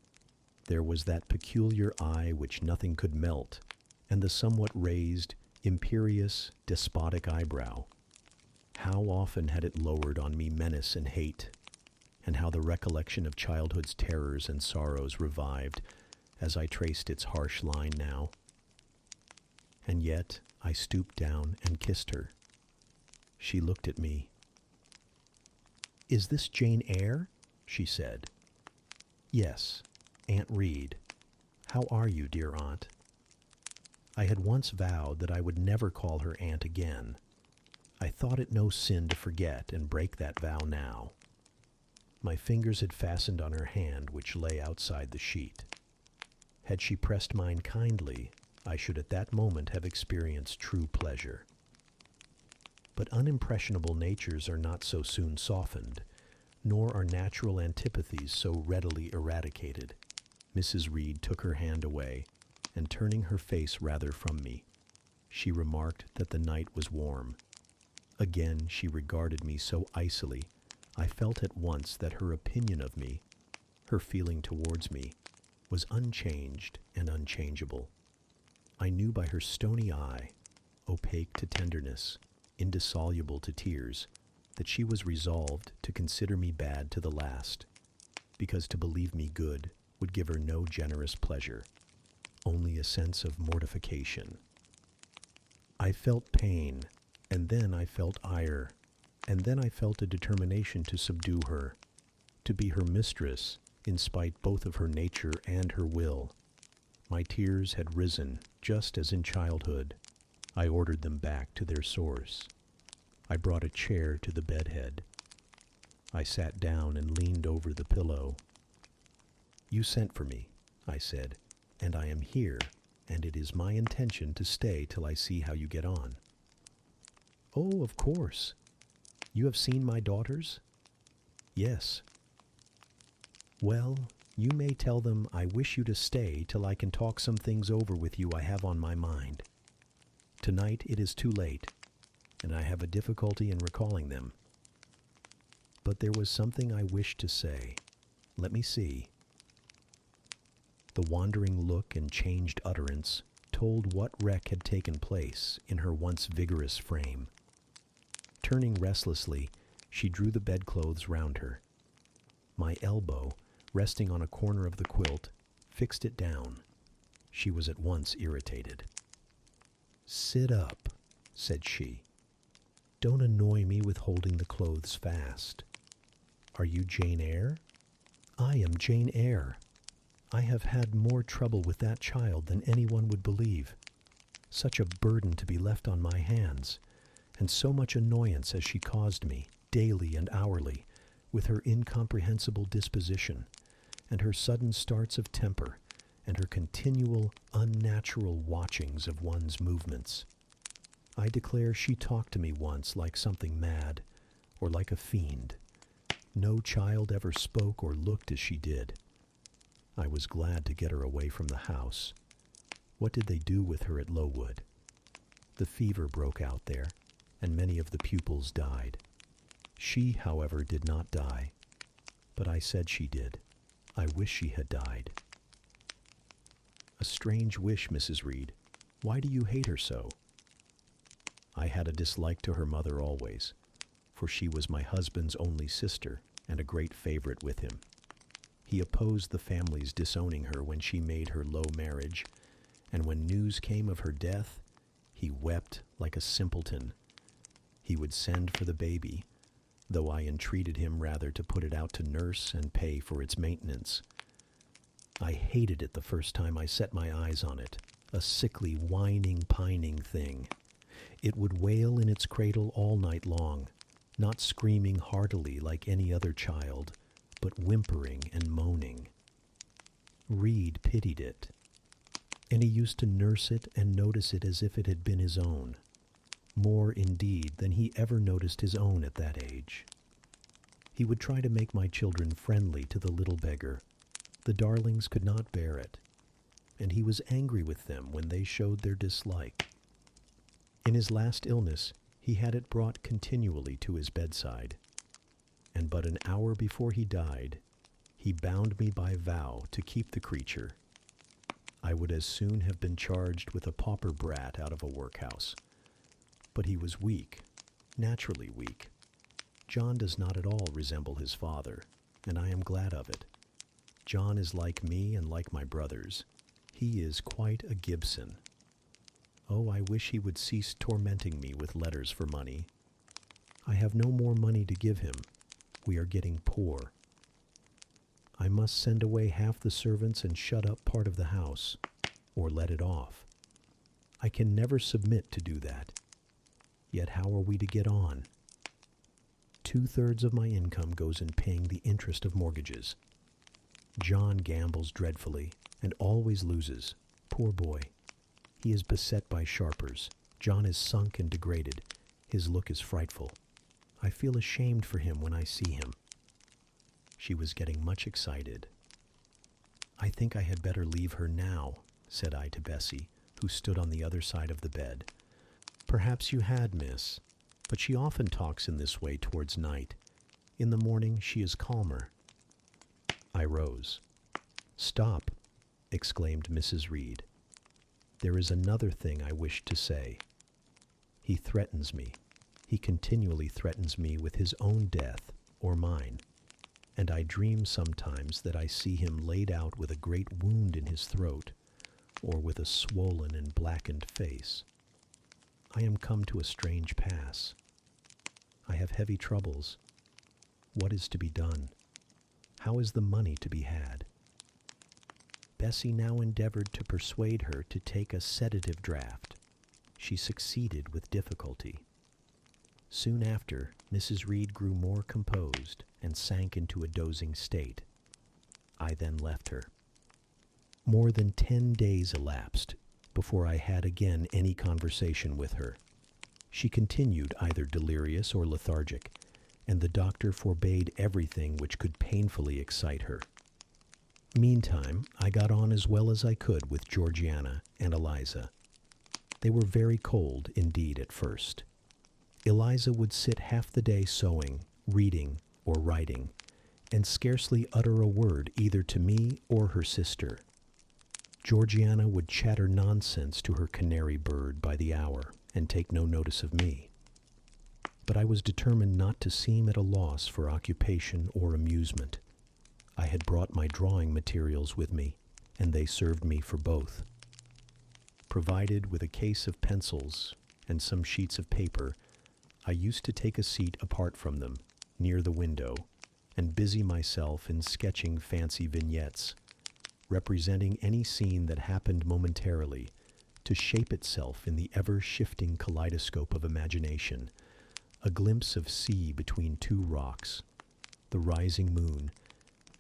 There was that peculiar eye which nothing could melt, and the somewhat raised, imperious, despotic eyebrow. How often had it lowered on me menace and hate, and how the recollection of childhood's terrors and sorrows revived as I traced its harsh line now. And yet I stooped down and kissed her. She looked at me. "Is this Jane Eyre?" she said. "Yes, Aunt Reed. How are you, dear aunt?" I had once vowed that I would never call her aunt again. I thought it no sin to forget and break that vow now. My fingers had fastened on her hand which lay outside the sheet. Had she pressed mine kindly, I should at that moment have experienced true pleasure. But unimpressionable natures are not so soon softened, nor are natural antipathies so readily eradicated. Mrs. Reed took her hand away, and turning her face rather from me, she remarked that the night was warm. Again she regarded me so icily, I felt at once that her opinion of me, her feeling towards me, was unchanged and unchangeable. I knew by her stony eye, opaque to tenderness, indissoluble to tears, that she was resolved to consider me bad to the last, because to believe me good would give her no generous pleasure, only a sense of mortification. I felt pain, and then I felt ire, and then I felt a determination to subdue her, to be her mistress, in spite both of her nature and her will. My tears had risen, just as in childhood. I ordered them back to their source. I brought a chair to the bedhead. I sat down and leaned over the pillow. "You sent for me," I said, "and I am here, and it is my intention to stay till I see how you get on." "Oh, of course. You have seen my daughters?" "Yes." "Well, you may tell them I wish you to stay till I can talk some things over with you I have on my mind. Tonight it is too late, and I have a difficulty in recalling them. But there was something I wished to say. Let me see." The wandering look and changed utterance told what wreck had taken place in her once vigorous frame. Turning restlessly, she drew the bedclothes round her. My elbow, resting on a corner of the quilt, fixed it down. She was at once irritated. "Sit up," said she. "Don't annoy me with holding the clothes fast. Are you Jane Eyre?" "I am Jane Eyre. I have had more trouble with that child than anyone would believe. Such a burden to be left on my hands, and so much annoyance as she caused me, daily and hourly, with her incomprehensible disposition, and her sudden starts of temper, and her continual, unnatural watchings of one's movements. I declare she talked to me once like something mad, or like a fiend. No child ever spoke or looked as she did. I was glad to get her away from the house. What did they do with her at Lowood? The fever broke out there, and many of the pupils died. She, however, did not die, but I said she did. I wish she had died." "A strange wish, Mrs. Reed. Why do you hate her so?" "I had a dislike to her mother always, for she was my husband's only sister and a great favorite with him. He opposed the family's disowning her when she made her low marriage, and when news came of her death, he wept like a simpleton. He would send for the baby, though I entreated him rather to put it out to nurse and pay for its maintenance. I hated it the first time I set my eyes on it, a sickly, whining, pining thing. It would wail in its cradle all night long, not screaming heartily like any other child, but whimpering and moaning. Reed pitied it, and he used to nurse it and notice it as if it had been his own, more indeed than he ever noticed his own at that age. He would try to make my children friendly to the little beggar. The darlings could not bear it, and he was angry with them when they showed their dislike. In his last illness, he had it brought continually to his bedside, and but an hour before he died, he bound me by vow to keep the creature. I would as soon have been charged with a pauper brat out of a workhouse. But he was weak, naturally weak. John does not at all resemble his father, and I am glad of it. John is like me and like my brothers. He is quite a Gibson. Oh, I wish he would cease tormenting me with letters for money. I have no more money to give him. We are getting poor. I must send away half the servants and shut up part of the house, or let it off. I can never submit to do that. Yet how are we to get on? 2/3 of my income goes in paying the interest of mortgages. John gambles dreadfully and always loses, poor boy. He is beset by sharpers. John is sunk and degraded. His look is frightful. I feel ashamed for him when I see him." She was getting much excited. "I think I had better leave her now," said I to Bessie, who stood on the other side of the bed. "Perhaps you had, miss, but she often talks in this way towards night. In the morning she is calmer." I rose. "Stop," exclaimed Mrs. Reed. "There is another thing I wish to say. He threatens me. He continually threatens me with his own death or mine, and I dream sometimes that I see him laid out with a great wound in his throat, or with a swollen and blackened face. I am come to a strange pass. I have heavy troubles. What is to be done? How is the money to be had?" Bessie now endeavored to persuade her to take a sedative draught. She succeeded with difficulty. Soon after, Mrs. Reed grew more composed and sank into a dozing state. I then left her. More than 10 days elapsed before I had again any conversation with her. She continued either delirious or lethargic, and the doctor forbade everything which could painfully excite her. Meantime, I got on as well as I could with Georgiana and Eliza. They were very cold indeed at first. Eliza would sit half the day sewing, reading, or writing, and scarcely utter a word either to me or her sister. Georgiana would chatter nonsense to her canary bird by the hour and take no notice of me. But I was determined not to seem at a loss for occupation or amusement. I had brought my drawing materials with me, and they served me for both. Provided with a case of pencils and some sheets of paper, I used to take a seat apart from them, near the window, and busy myself in sketching fancy vignettes, representing any scene that happened momentarily to shape itself in the ever-shifting kaleidoscope of imagination, a glimpse of sea between two rocks, the rising moon,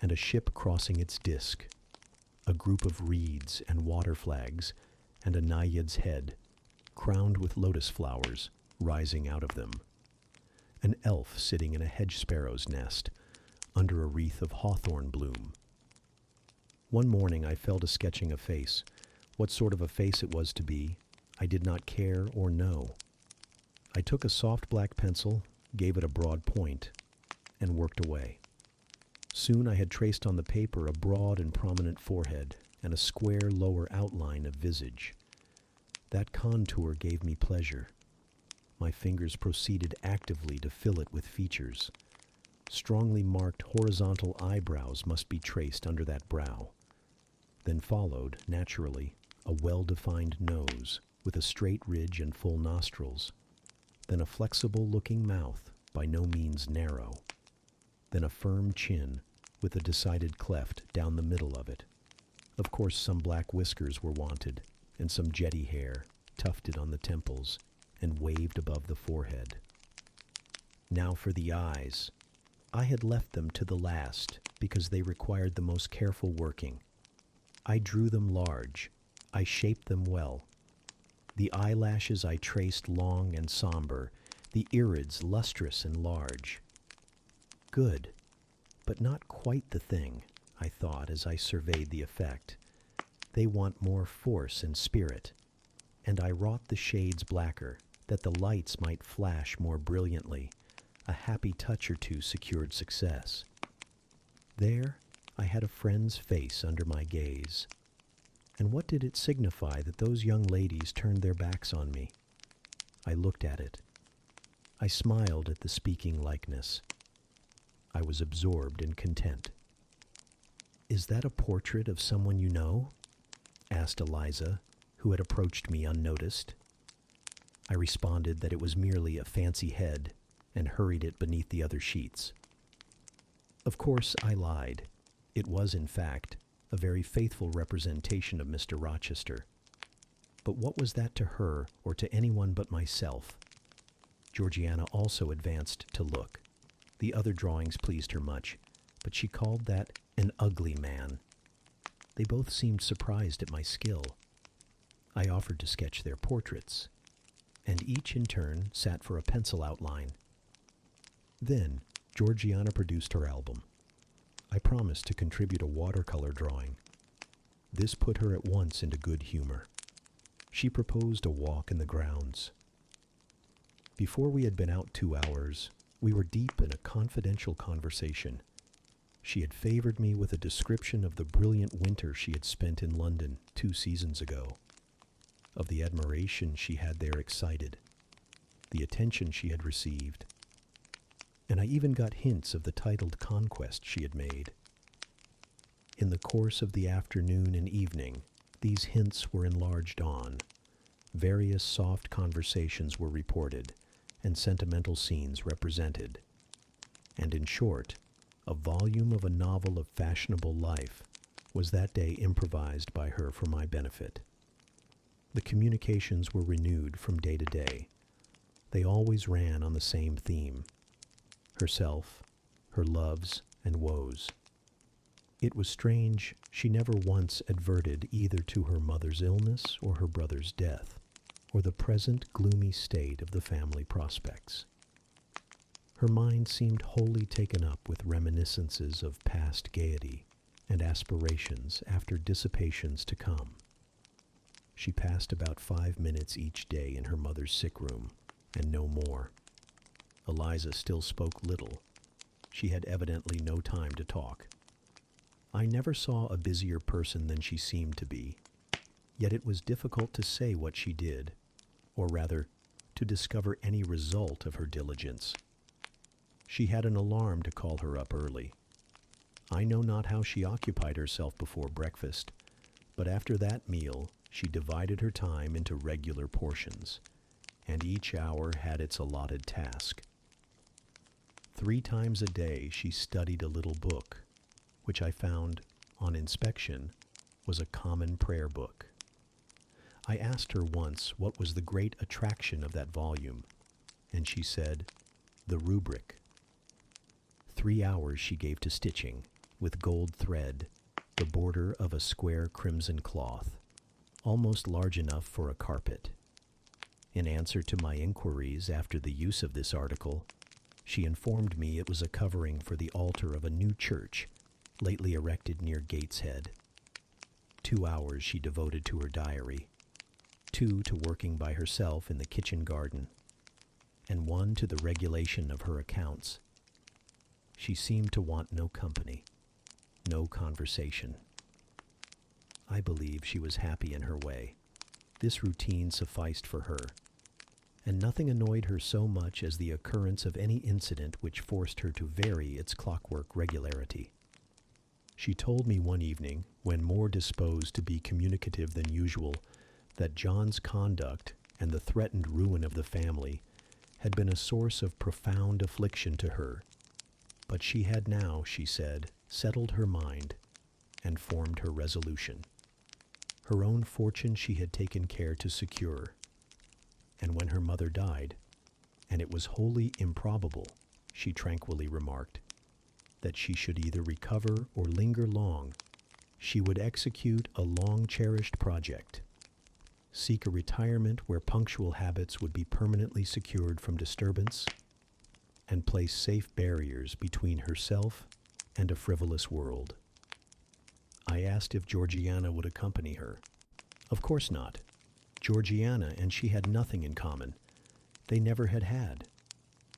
and a ship crossing its disk, a group of reeds and water flags, and a naiad's head, crowned with lotus flowers, rising out of them. An elf sitting in a hedge sparrow's nest, under a wreath of hawthorn bloom. One morning I fell to sketching a face. What sort of a face it was to be, I did not care or know. I took a soft black pencil, gave it a broad point, and worked away. Soon I had traced on the paper a broad and prominent forehead and a square lower outline of visage. That contour gave me pleasure. My fingers proceeded actively to fill it with features. Strongly marked horizontal eyebrows must be traced under that brow. Then followed, naturally, a well-defined nose with a straight ridge and full nostrils. Then a flexible-looking mouth, by no means narrow. Then a firm chin with a decided cleft down the middle of it. Of course, some black whiskers were wanted, and some jetty hair, tufted on the temples and waved above the forehead. Now for the eyes. I had left them to the last because they required the most careful working. I drew them large. I shaped them well. The eyelashes I traced long and somber, the irids lustrous and large. Good, but not quite the thing, I thought as I surveyed the effect. They want more force and spirit, and I wrought the shades blacker, that the lights might flash more brilliantly. A happy touch or two secured success. There I had a friend's face under my gaze. And what did it signify that those young ladies turned their backs on me? I looked at it. I smiled at the speaking likeness. I was absorbed and content. "Is that a portrait of someone you know?" asked Eliza, who had approached me unnoticed. I responded that it was merely a fancy head, and hurried it beneath the other sheets. Of course, I lied. It was, in fact, a very faithful representation of Mr. Rochester. But what was that to her or to anyone but myself? Georgiana also advanced to look. The other drawings pleased her much, but she called that an ugly man. They both seemed surprised at my skill. I offered to sketch their portraits, and each in turn sat for a pencil outline. Then Georgiana produced her album. I promised to contribute a watercolor drawing. This put her at once into good humor. She proposed a walk in the grounds. Before we had been out 2 hours, we were deep in a confidential conversation. She had favored me with a description of the brilliant winter she had spent in London 2 seasons ago, of the admiration she had there excited, the attention she had received, and I even got hints of the titled conquest she had made. In the course of the afternoon and evening, these hints were enlarged on. Various soft conversations were reported, and sentimental scenes represented. And in short, a volume of a novel of fashionable life was that day improvised by her for my benefit. The communications were renewed from day to day. They always ran on the same theme: herself, her loves and woes. It was strange she never once adverted either to her mother's illness or her brother's death, or the present gloomy state of the family prospects. Her mind seemed wholly taken up with reminiscences of past gaiety and aspirations after dissipations to come. She passed about 5 minutes each day in her mother's sick room, and no more. Eliza still spoke little. She had evidently no time to talk. I never saw a busier person than she seemed to be, yet it was difficult to say what she did, or rather, to discover any result of her diligence. She had an alarm to call her up early. I know not how she occupied herself before breakfast, but after that meal she divided her time into regular portions, and each hour had its allotted task. 3 times a day she studied a little book, which I found, on inspection, was a common prayer book. I asked her once what was the great attraction of that volume, and she said, "The rubric." 3 hours she gave to stitching, with gold thread, the border of a square crimson cloth, almost large enough for a carpet. In answer to my inquiries after the use of this article, she informed me it was a covering for the altar of a new church lately erected near Gateshead. 2 hours she devoted to her diary, 2 to working by herself in the kitchen garden, and 1 to the regulation of her accounts. She seemed to want no company, no conversation. I believe she was happy in her way. This routine sufficed for her, and nothing annoyed her so much as the occurrence of any incident which forced her to vary its clockwork regularity. She told me one evening, when more disposed to be communicative than usual, that John's conduct and the threatened ruin of the family had been a source of profound affliction to her. But she had now, she said, settled her mind and formed her resolution. Her own fortune she had taken care to secure. And when her mother died, and it was wholly improbable, she tranquilly remarked, that she should either recover or linger long, she would execute a long-cherished project, seek a retirement where punctual habits would be permanently secured from disturbance, and place safe barriers between herself and a frivolous world. I asked if Georgiana would accompany her. Of course not. Georgiana and she had nothing in common. They never had had.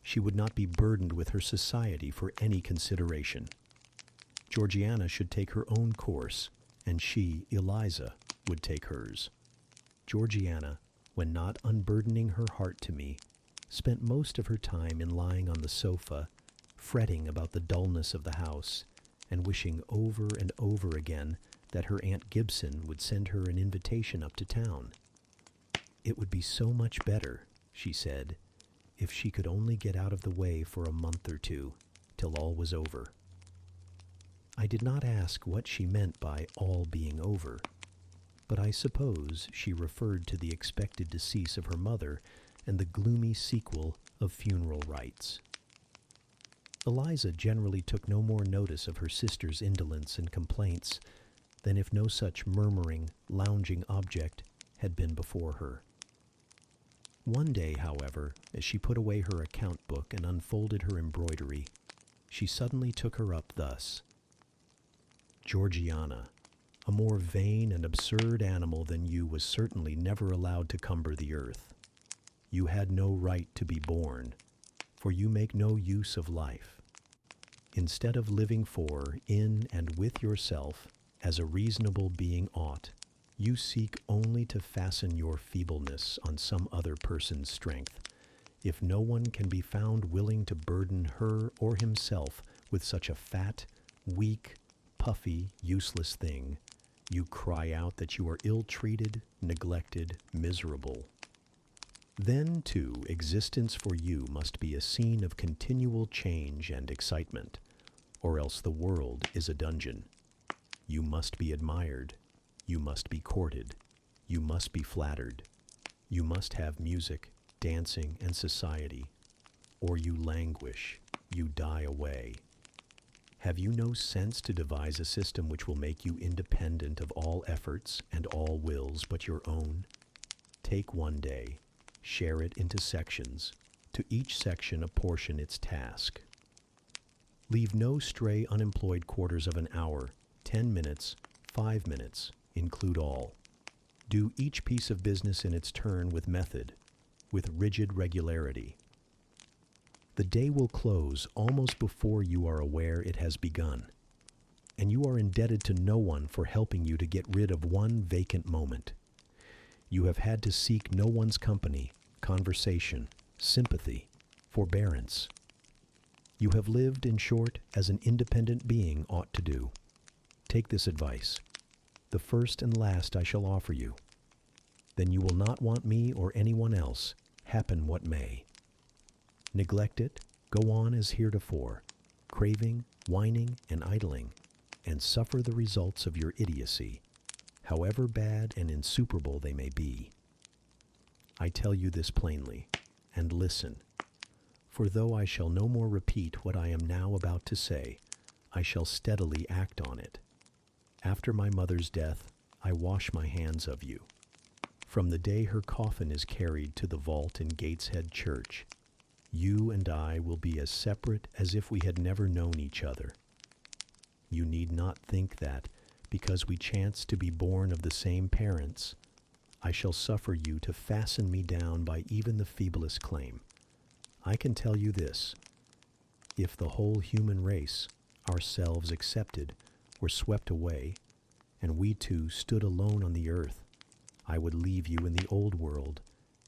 She would not be burdened with her society for any consideration. Georgiana should take her own course, and she, Eliza, would take hers. Georgiana, when not unburdening her heart to me, spent most of her time in lying on the sofa, fretting about the dullness of the house, and wishing over and over again that her Aunt Gibson would send her an invitation up to town. It would be so much better, she said, if she could only get out of the way for a month or 2, till all was over. I did not ask what she meant by all being over, but I suppose she referred to the expected decease of her mother and the gloomy sequel of funeral rites. Eliza generally took no more notice of her sister's indolence and complaints than if no such murmuring, lounging object had been before her. One day, however, as she put away her account book and unfolded her embroidery, she suddenly took her up thus: "Georgiana, a more vain and absurd animal than you was certainly never allowed to cumber the earth. You had no right to be born, for you make no use of life. Instead of living for, in, and with yourself, as a reasonable being ought, you seek only to fasten your feebleness on some other person's strength. If no one can be found willing to burden her or himself with such a fat, weak, puffy, useless thing, you cry out that you are ill-treated, neglected, miserable. Then, too, existence for you must be a scene of continual change and excitement, or else the world is a dungeon. You must be admired, you must be courted, you must be flattered, you must have music, dancing, and society, or you languish, you die away. Have you no sense to devise a system which will make you independent of all efforts and all wills but your own? Take one day, share it into sections, to each section apportion its task. Leave no stray unemployed quarters of an hour, 10 minutes, 5 minutes, include all. Do each piece of business in its turn with method, with rigid regularity. The day will close almost before you are aware it has begun, and you are indebted to no one for helping you to get rid of one vacant moment. You have had to seek no one's company, conversation, sympathy, forbearance. You have lived, in short, as an independent being ought to do. Take this advice, the first and last I shall offer you. Then you will not want me or anyone else, happen what may. Neglect it, go on as heretofore, craving, whining, and idling, and suffer the results of your idiocy, however bad and insuperable they may be. I tell you this plainly, and listen, for though I shall no more repeat what I am now about to say, I shall steadily act on it. After my mother's death, I wash my hands of you. From the day her coffin is carried to the vault in Gateshead Church, you and I will be as separate as if we had never known each other. You need not think that, because we chance to be born of the same parents, I shall suffer you to fasten me down by even the feeblest claim. I can tell you this: if the whole human race, ourselves excepted, were swept away, and we two stood alone on the earth, I would leave you in the old world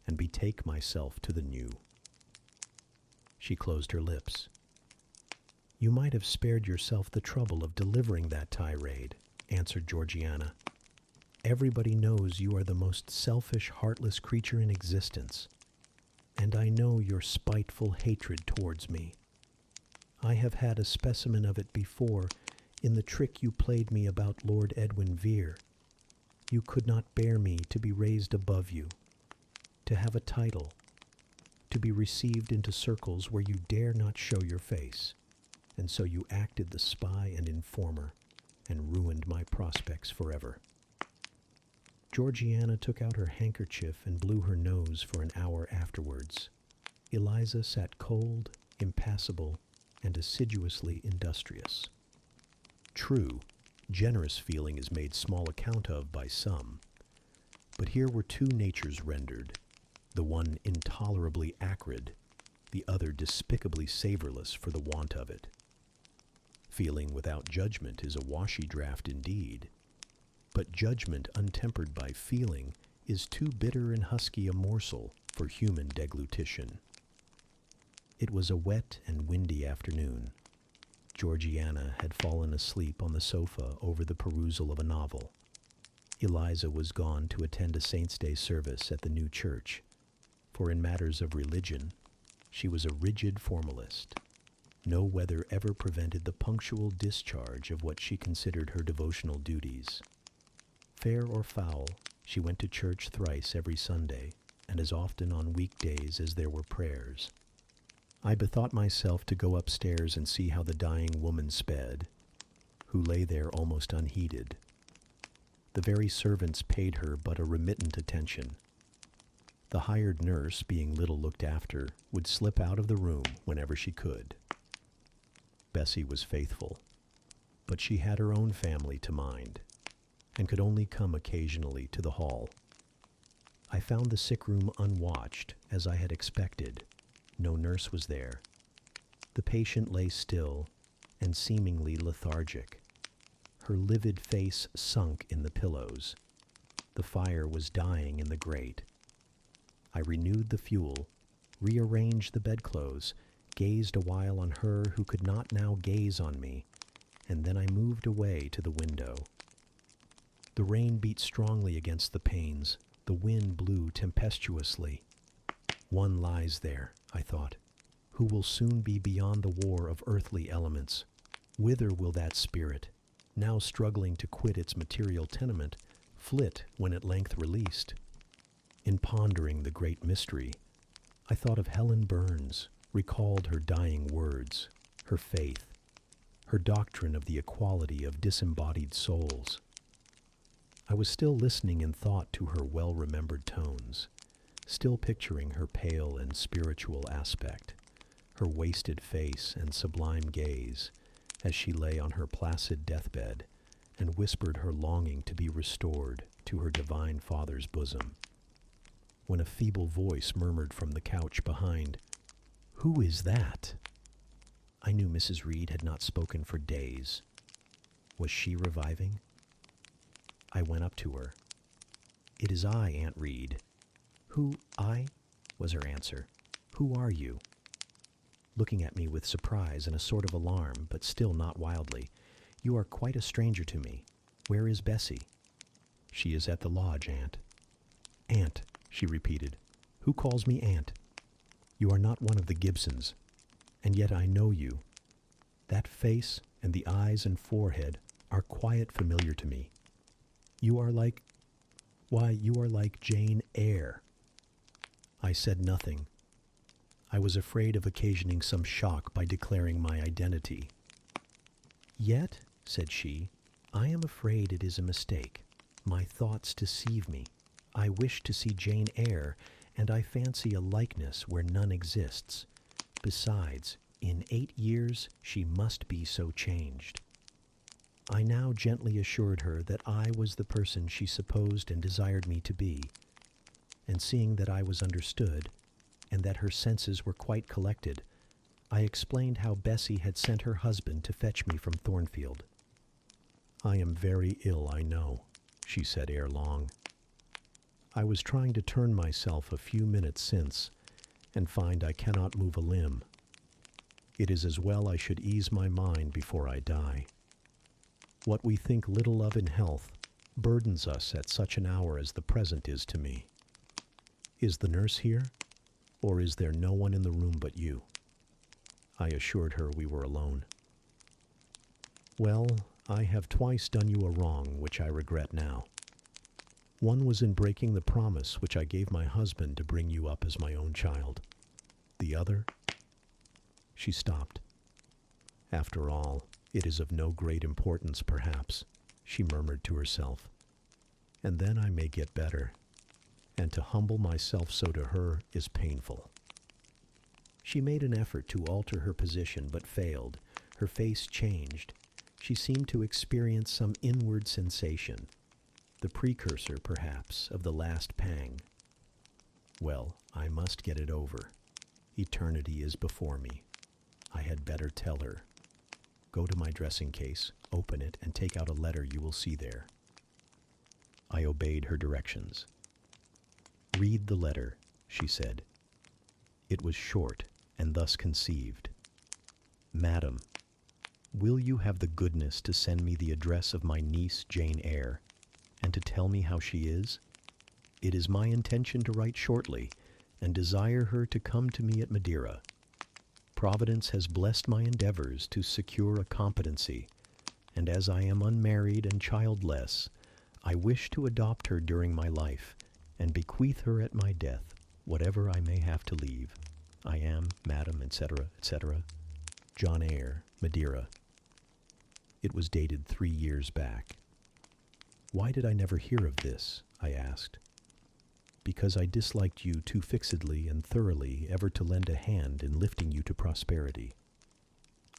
and betake myself to the new. She closed her lips. You might have spared yourself the trouble of delivering that tirade, answered Georgiana. Everybody knows you are the most selfish, heartless creature in existence, and I know your spiteful hatred towards me. I have had a specimen of it before in the trick you played me about Lord Edwin Vere. You could not bear me to be raised above you, to have a title, to be received into circles where you dare not show your face, and so you acted the spy and informer, and ruined my prospects forever. Georgiana took out her handkerchief and blew her nose for an hour afterwards. Eliza sat cold, impassible, and assiduously industrious. True, generous feeling is made small account of by some, but here were two natures rendered, the one intolerably acrid, the other despicably savorless for the want of it. Feeling without judgment is a washy draught indeed, but judgment untempered by feeling is too bitter and husky a morsel for human deglutition. It was a wet and windy afternoon. Georgiana had fallen asleep on the sofa over the perusal of a novel. Eliza was gone to attend a Saint's Day service at the new church, for in matters of religion, she was a rigid formalist. No weather ever prevented the punctual discharge of what she considered her devotional duties. Fair or foul, she went to church thrice every Sunday, and as often on weekdays as there were prayers. I bethought myself to go upstairs and see how the dying woman sped, who lay there almost unheeded. The very servants paid her but a remittent attention. The hired nurse, being little looked after, would slip out of the room whenever she could. Bessie was faithful, but she had her own family to mind, and could only come occasionally to the hall. I found the sick room unwatched, as I had expected. No nurse was there. The patient lay still and seemingly lethargic. Her livid face sunk in the pillows. The fire was dying in the grate. I renewed the fuel, rearranged the bedclothes, gazed a while on her who could not now gaze on me, and then I moved away to the window. The rain beat strongly against the panes. The wind blew tempestuously. One lies there, I thought, who will soon be beyond the war of earthly elements. Whither will that spirit, now struggling to quit its material tenement, flit when at length released? In pondering the great mystery, I thought of Helen Burns, recalled her dying words, her faith, her doctrine of the equality of disembodied souls. I was still listening in thought to her well-remembered tones, still picturing her pale and spiritual aspect, her wasted face and sublime gaze, as she lay on her placid deathbed and whispered her longing to be restored to her divine Father's bosom, when a feeble voice murmured from the couch behind, "Who is that?" I knew Mrs. Reed had not spoken for days. Was she reviving? I went up to her. "It is I, Aunt Reed." "Who, I?" was her answer. "Who are you?" Looking at me with surprise and a sort of alarm, but still not wildly. "You are quite a stranger to me. Where is Bessie?" "She is at the lodge, Aunt." "Aunt," she repeated. "Who calls me Aunt? You are not one of the Gibsons, and yet I know you. That face and the eyes and forehead are quite familiar to me. You are like, you are like Jane Eyre." I said nothing. I was afraid of occasioning some shock by declaring my identity. "Yet," said she, "I am afraid it is a mistake. My thoughts deceive me. I wish to see Jane Eyre, and I fancy a likeness where none exists. Besides, in 8 years she must be so changed." I now gently assured her that I was the person she supposed and desired me to be, and seeing that I was understood, and that her senses were quite collected, I explained how Bessie had sent her husband to fetch me from Thornfield. "I am very ill, I know," she said ere long. "I was trying to turn myself a few minutes since, and find I cannot move a limb. It is as well I should ease my mind before I die. What we think little of in health burdens us at such an hour as the present is to me. Is the nurse here, or is there no one in the room but you?" I assured her we were alone. "Well, I have twice done you a wrong which I regret now. One was in breaking the promise which I gave my husband to bring you up as my own child. The other—" She stopped. "After all, it is of no great importance, perhaps," she murmured to herself. "And then I may get better, and to humble myself so to her is painful." She made an effort to alter her position, but failed. Her face changed. She seemed to experience some inward sensation, the precursor, perhaps, of the last pang. Well, I must get it over. Eternity is before me. I had better tell her. Go to my dressing case, open it, and take out a letter you will see there. I obeyed her directions. "Read the letter," she said. It was short, and thus conceived. "Madam, will you have the goodness to send me the address of my niece Jane Eyre, and to tell me how she is? It is my intention to write shortly, and desire her to come to me at Madeira. Providence has blessed my endeavors to secure a competency, and as I am unmarried and childless, I wish to adopt her during my life, and bequeath her at my death, whatever I may have to leave. I am, Madam, etc., etc., John Eyre, Madeira." It was dated 3 years back. Why did I never hear of this? I asked. Because I disliked you too fixedly and thoroughly ever to lend a hand in lifting you to prosperity.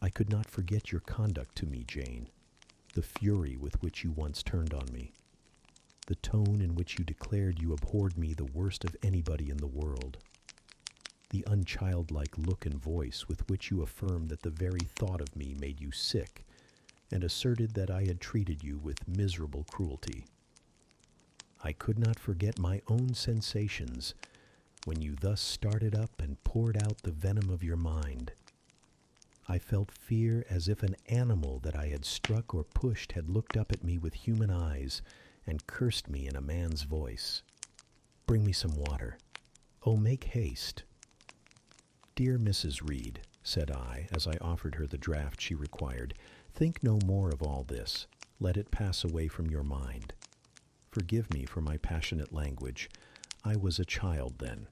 I could not forget your conduct to me, Jane, the fury with which you once turned on me, the tone in which you declared you abhorred me the worst of anybody in the world, the unchildlike look and voice with which you affirmed that the very thought of me made you sick, and asserted that I had treated you with miserable cruelty. I could not forget my own sensations when you thus started up and poured out the venom of your mind. I felt fear as if an animal that I had struck or pushed had looked up at me with human eyes and cursed me in a man's voice. Bring me some water. Oh, make haste. Dear Mrs. Reed, said I, as I offered her the draught she required, think no more of all this. Let it pass away from your mind. Forgive me for my passionate language. I was a child then.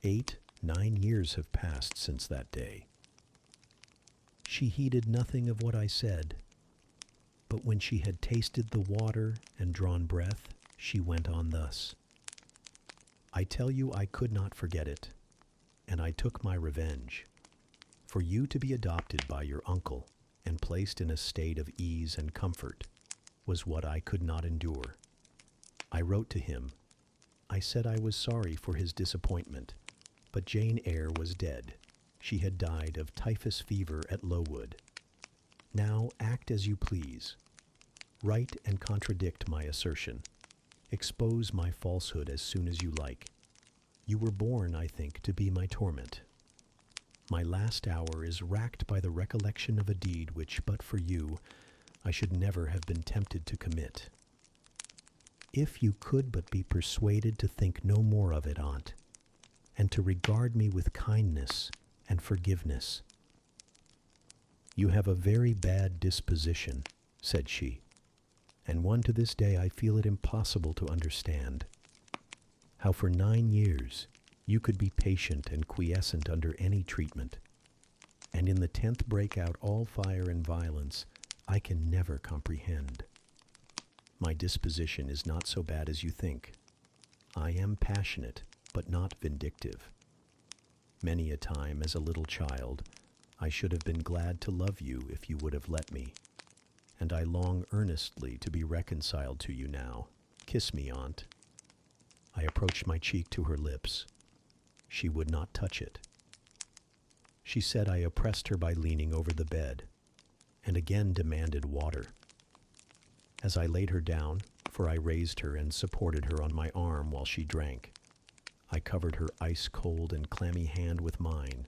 8, 9 years have passed since that day. She heeded nothing of what I said, but when she had tasted the water and drawn breath, she went on thus. I tell you I could not forget it, and I took my revenge. For you to be adopted by your uncle and placed in a state of ease and comfort was what I could not endure. I wrote to him. I said I was sorry for his disappointment, but Jane Eyre was dead. She had died of typhus fever at Lowood. Now act as you please. Write and contradict my assertion. Expose my falsehood as soon as you like. You were born, I think, to be my torment. My last hour is racked by the recollection of a deed which, but for you, I should never have been tempted to commit. If you could but be persuaded to think no more of it, aunt, and to regard me with kindness and forgiveness. You have a very bad disposition, said she, and one to this day I feel it impossible to understand. How for 9 years you could be patient and quiescent under any treatment, and in the 10th break out all fire and violence, I can never comprehend. My disposition is not so bad as you think. I am passionate, but not vindictive. Many a time as a little child, I should have been glad to love you if you would have let me, and I long earnestly to be reconciled to you now. Kiss me, aunt. I approached my cheek to her lips. She would not touch it. She said I oppressed her by leaning over the bed, and again demanded water. As I laid her down, for I raised her and supported her on my arm while she drank, I covered her ice-cold and clammy hand with mine.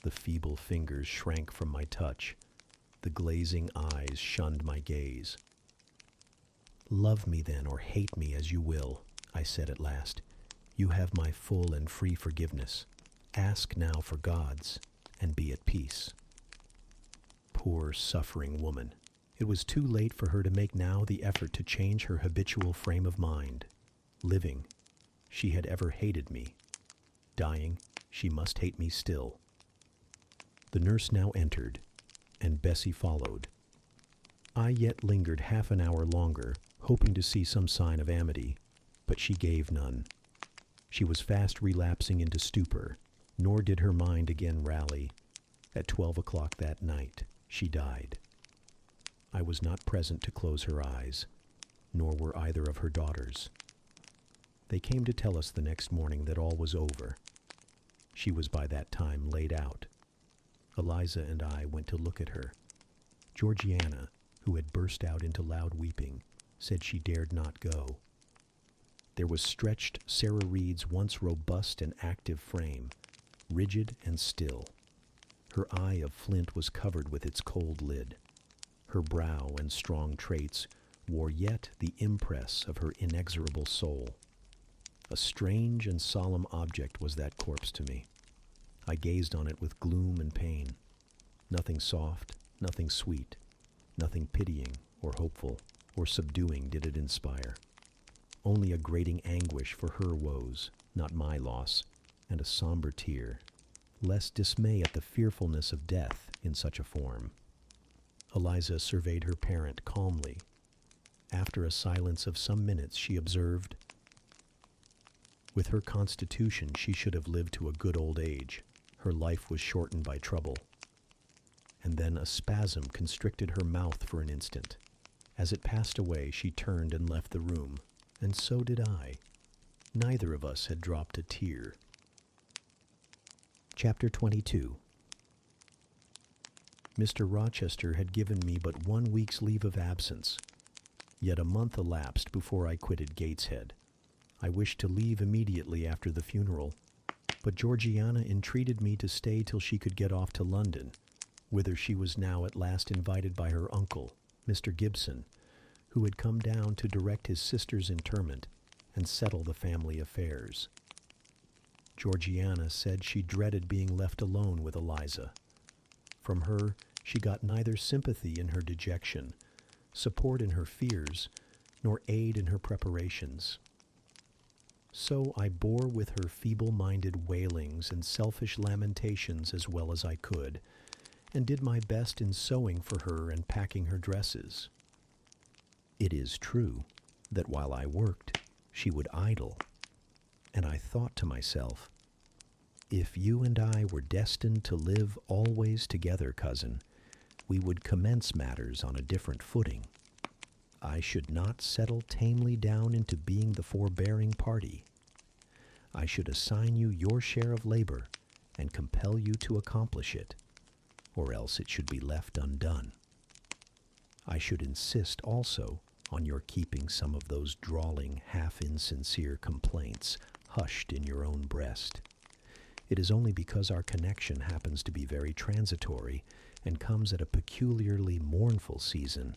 The feeble fingers shrank from my touch. The glazing eyes shunned my gaze. Love me then, or hate me as you will, I said at last. You have my full and free forgiveness. Ask now for God's, and be at peace. Poor, suffering woman. It was too late for her to make now the effort to change her habitual frame of mind. Living, she had ever hated me. Dying, she must hate me still. The nurse now entered, and Bessie followed. I yet lingered half an hour longer, hoping to see some sign of amity, but she gave none. She was fast relapsing into stupor, nor did her mind again rally. At 12 o'clock that night, she died. I was not present to close her eyes, nor were either of her daughters. They came to tell us the next morning that all was over. She was by that time laid out. Eliza and I went to look at her. Georgiana, who had burst out into loud weeping, said she dared not go. There was stretched Sarah Reed's once robust and active frame, rigid and still. Her eye of flint was covered with its cold lid. Her brow and strong traits wore yet the impress of her inexorable soul. A strange and solemn object was that corpse to me. I gazed on it with gloom and pain. Nothing soft, nothing sweet, nothing pitying or hopeful or subduing did it inspire. Only a grating anguish for her woes, not my loss, and a somber tear, less dismay at the fearfulness of death in such a form. Eliza surveyed her parent calmly, After a silence of some minutes, she observed, "With her constitution, she should have lived to a good old age. Her life was shortened by trouble." And then a spasm constricted her mouth for an instant. As it passed away, she turned and left the room, and so did I. Neither of us had dropped a tear. Chapter 22. Mr. Rochester had given me but 1 week's leave of absence, yet a month elapsed before I quitted Gateshead. I wished to leave immediately after the funeral, but Georgiana entreated me to stay till she could get off to London, whither she was now at last invited by her uncle, Mr. Gibson, who had come down to direct his sister's interment and settle the family affairs. Georgiana said she dreaded being left alone with Eliza. From her she got neither sympathy in her dejection, support in her fears, nor aid in her preparations. So I bore with her feeble-minded wailings and selfish lamentations as well as I could, and did my best in sewing for her and packing her dresses. It is true that while I worked, she would idle, and I thought to myself, "If you and I were destined to live always together, cousin, we would commence matters on a different footing. I should not settle tamely down into being the forbearing party. I should assign you your share of labor and compel you to accomplish it, or else it should be left undone. I should insist also on your keeping some of those drawling, half-insincere complaints hushed in your own breast. It is only because our connection happens to be very transitory and comes at a peculiarly mournful season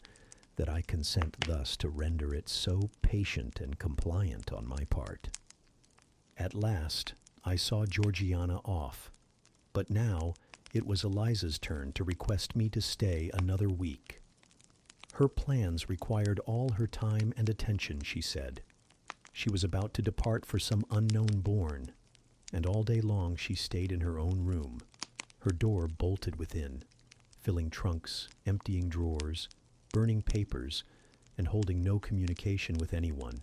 that I consent thus to render it so patient and compliant on my part." At last I saw Georgiana off, but now it was Eliza's turn to request me to stay another week. Her plans required all her time and attention, she said. She was about to depart for some unknown bourne, and all day long she stayed in her own room, her door bolted within, filling trunks, emptying drawers, burning papers, and holding no communication with anyone.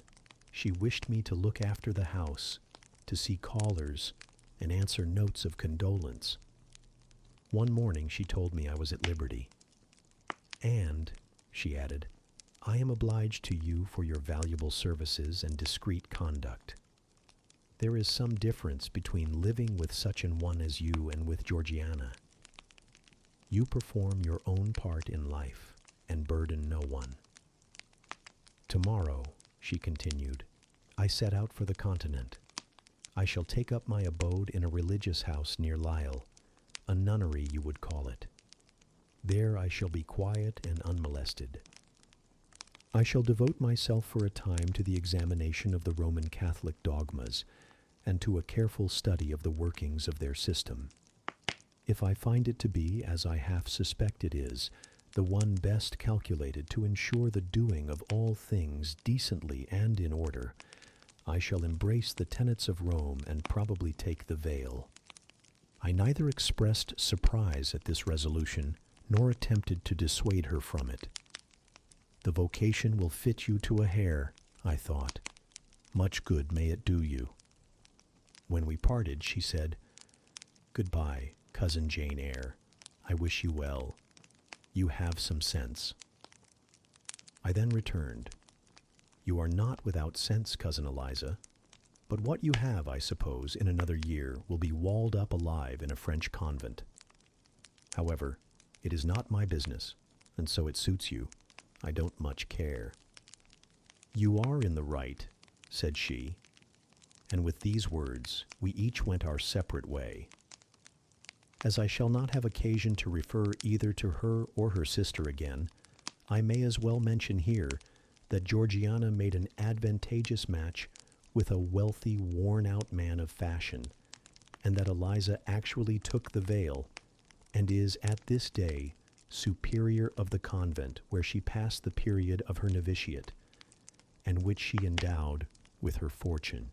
She wished me to look after the house, to see callers, and answer notes of condolence. One morning she told me I was at liberty. "And," she added, "I am obliged to you for your valuable services and discreet conduct. There is some difference between living with such an one as you and with Georgiana. You perform your own part in life and burden no one. Tomorrow," she continued, "I set out for the continent. I shall take up my abode in a religious house near Lisle, a nunnery you would call it. There I shall be quiet and unmolested. I shall devote myself for a time to the examination of the Roman Catholic dogmas and to a careful study of the workings of their system. If I find it to be, as I half suspect it is, the one best calculated to ensure the doing of all things decently and in order, I shall embrace the tenets of Rome and probably take the veil." I neither expressed surprise at this resolution nor attempted to dissuade her from it. "The vocation will fit you to a hair," I thought. "Much good may it do you." When we parted, she said, "Goodbye, cousin Jane Eyre. I wish you well. You have some sense." I then returned. "You are not without sense, cousin Eliza, but what you have, I suppose, in another year will be walled up alive in a French convent. However, it is not my business, and so it suits you. I don't much care." "You are in the right," said she, and with these words we each went our separate way. As I shall not have occasion to refer either to her or her sister again, I may as well mention here that Georgiana made an advantageous match with a wealthy, worn-out man of fashion, and that Eliza actually took the veil, and is at this day superior of the convent where she passed the period of her novitiate, and which she endowed with her fortune.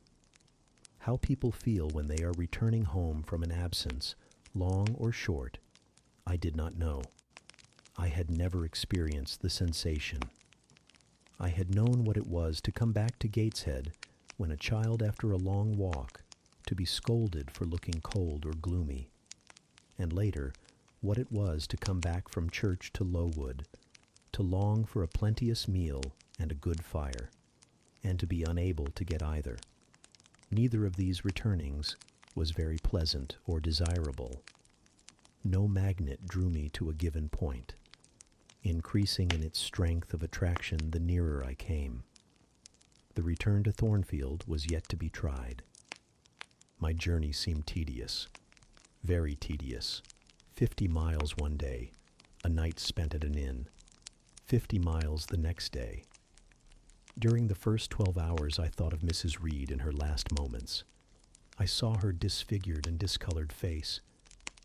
How people feel when they are returning home from an absence, long or short, I did not know. I had never experienced the sensation. I had known what it was to come back to Gateshead when a child after a long walk, to be scolded for looking cold or gloomy, and later what it was to come back from church to Lowood, to long for a plenteous meal and a good fire, and to be unable to get either. Neither of these returnings was very pleasant or desirable. No magnet drew me to a given point, increasing in its strength of attraction the nearer I came. The return to Thornfield was yet to be tried. My journey seemed tedious, very tedious. 50 miles one day, a night spent at an inn. 50 miles the next day. During the first 12 hours I thought of Mrs. Reed in her last moments. I saw her disfigured and discolored face,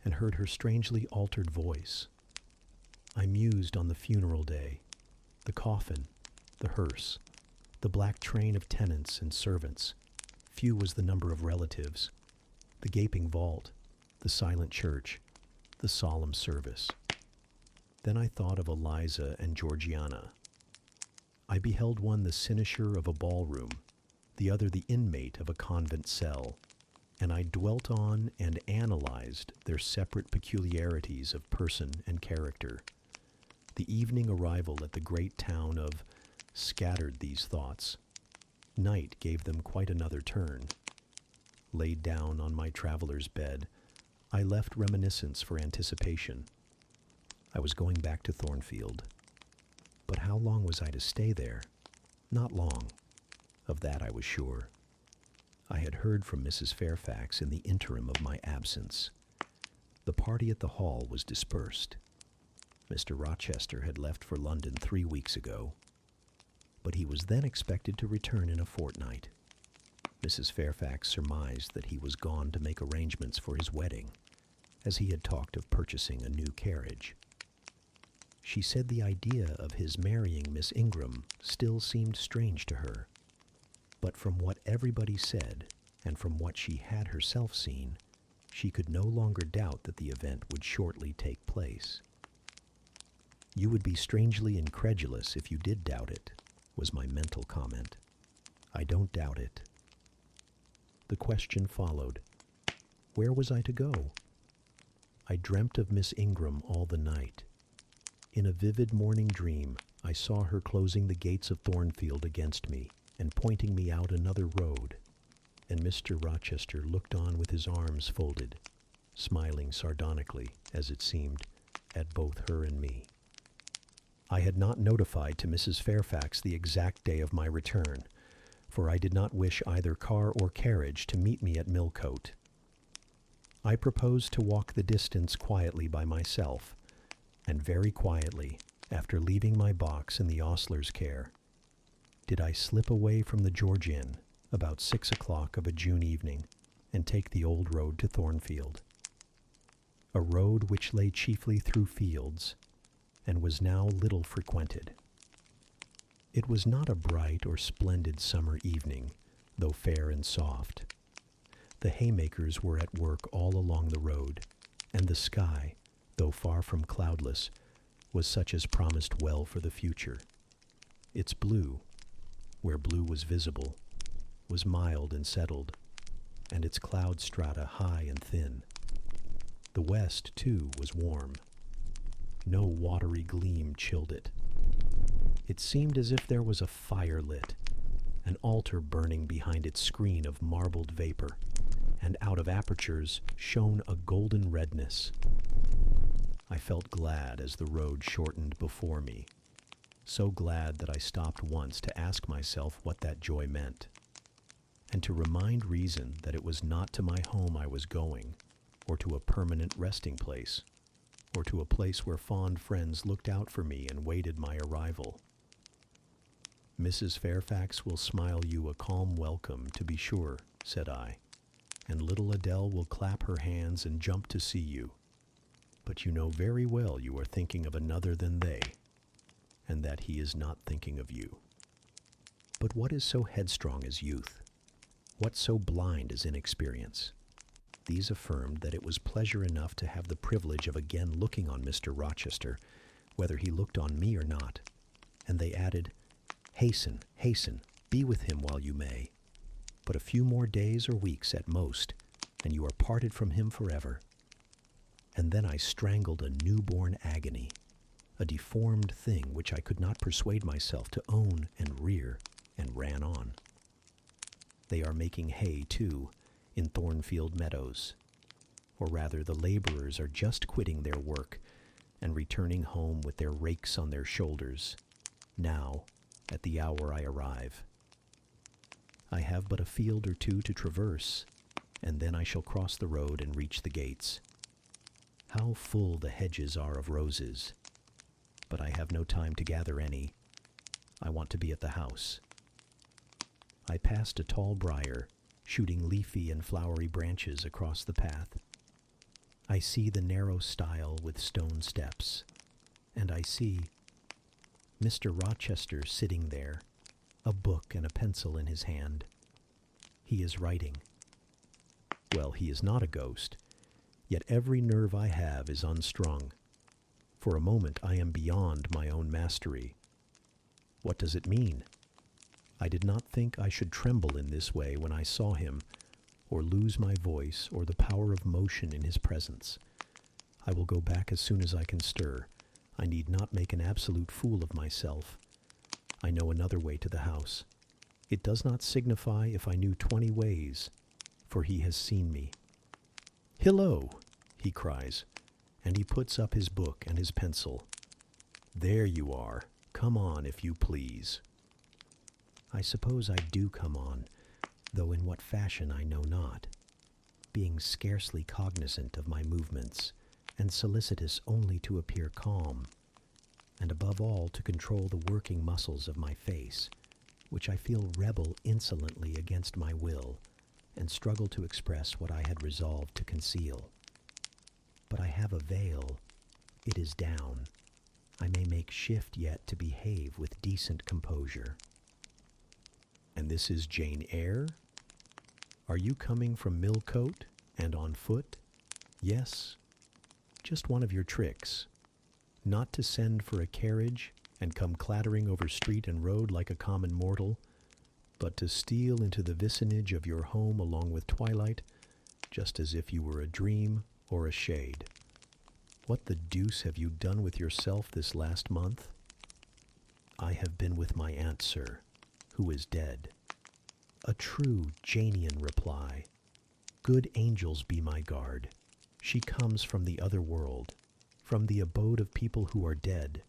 and heard her strangely altered voice. I mused on the funeral day, the coffin, the hearse, the black train of tenants and servants. Few was the number of relatives, the gaping vault, the silent church, the solemn service. Then I thought of Eliza and Georgiana. I beheld one the cynosure of a ballroom, the other the inmate of a convent cell, and I dwelt on and analyzed their separate peculiarities of person and character. The evening arrival at the great town of scattered these thoughts. Night gave them quite another turn. Laid down on my traveler's bed, I left reminiscence for anticipation. I was going back to Thornfield. But how long was I to stay there? Not long. Of that I was sure. I had heard from Mrs. Fairfax in the interim of my absence. The party at the hall was dispersed. Mr. Rochester had left for London 3 weeks ago, but he was then expected to return in a fortnight. Mrs. Fairfax surmised that he was gone to make arrangements for his wedding, as he had talked of purchasing a new carriage. She said the idea of his marrying Miss Ingram still seemed strange to her, but from what everybody said, and from what she had herself seen, she could no longer doubt that the event would shortly take place. "You would be strangely incredulous if you did doubt it," was my mental comment. "I don't doubt it." The question followed. Where was I to go? I dreamt of Miss Ingram all the night. In a vivid morning dream, I saw her closing the gates of Thornfield against me and pointing me out another road, and Mr. Rochester looked on with his arms folded, smiling sardonically, as it seemed, at both her and me. I had not notified to Mrs. Fairfax the exact day of my return, for I did not wish either car or carriage to meet me at Millcote. I proposed to walk the distance quietly by myself, and very quietly, after leaving my box in the ostler's care, did I slip away from the George Inn about 6 o'clock of a June evening and take the old road to Thornfield, a road which lay chiefly through fields and was now little frequented. It was not a bright or splendid summer evening, though fair and soft. The haymakers were at work all along the road, and the sky, though far from cloudless, was such as promised well for the future. Its blue, where blue was visible, was mild and settled, and its cloud strata high and thin. The west, too, was warm. No watery gleam chilled it. It seemed as if there was a fire lit, an altar burning behind its screen of marbled vapor, and out of apertures shone a golden redness. I felt glad as the road shortened before me, so glad that I stopped once to ask myself what that joy meant, and to remind reason that it was not to my home I was going, or to a permanent resting place, or to a place where fond friends looked out for me and waited my arrival. "Mrs. Fairfax will smile you a calm welcome, to be sure," said I, "and little Adele will clap her hands and jump to see you. But you know very well you are thinking of another than they, and that he is not thinking of you." But what is so headstrong as youth? What so blind as inexperience? These affirmed that it was pleasure enough to have the privilege of again looking on Mr. Rochester, whether he looked on me or not, and they added, Hasten, hasten, be with him while you may. But a few more days or weeks at most, and you are parted from him forever. And then I strangled a newborn agony, a deformed thing which I could not persuade myself to own and rear, and ran on. They are making hay, too, in Thornfield Meadows. Or rather, the laborers are just quitting their work and returning home with their rakes on their shoulders, now, at the hour I arrive. I have but a field or two to traverse, and then I shall cross the road and reach the gates. How full the hedges are of roses! But I have no time to gather any. I want to be at the house. I passed a tall briar, shooting leafy and flowery branches across the path. I see the narrow stile with stone steps, and I see Mr. Rochester sitting there, a book and a pencil in his hand. He is writing. Well, he is not a ghost, yet every nerve I have is unstrung. For a moment I am beyond my own mastery. What does it mean? I did not think I should tremble in this way when I saw him, or lose my voice or the power of motion in his presence. I will go back as soon as I can stir. I need not make an absolute fool of myself. I know another way to the house. It does not signify if I knew 20 ways, for he has seen me. "Hillo!" he cries, and he puts up his book and his pencil. "There you are. Come on, if you please." I suppose I do come on, though in what fashion I know not, being scarcely cognizant of my movements, and solicitous only to appear calm, and above all to control the working muscles of my face, which I feel rebel insolently against my will, and struggle to express what I had resolved to conceal. But I have a veil. It is down. I may make shift yet to behave with decent composure. "And this is Jane Eyre? Are you coming from Millcote, and on foot?" "Yes. Just one of your tricks. Not to send for a carriage and come clattering over street and road like a common mortal, but to steal into the vicinage of your home along with twilight, just as if you were a dream or a shade. What the deuce have you done with yourself this last month?" "I have been with my aunt, sir, who is dead." A true Janian reply. Good angels be my guard. She comes from the other world, from the abode of people who are dead,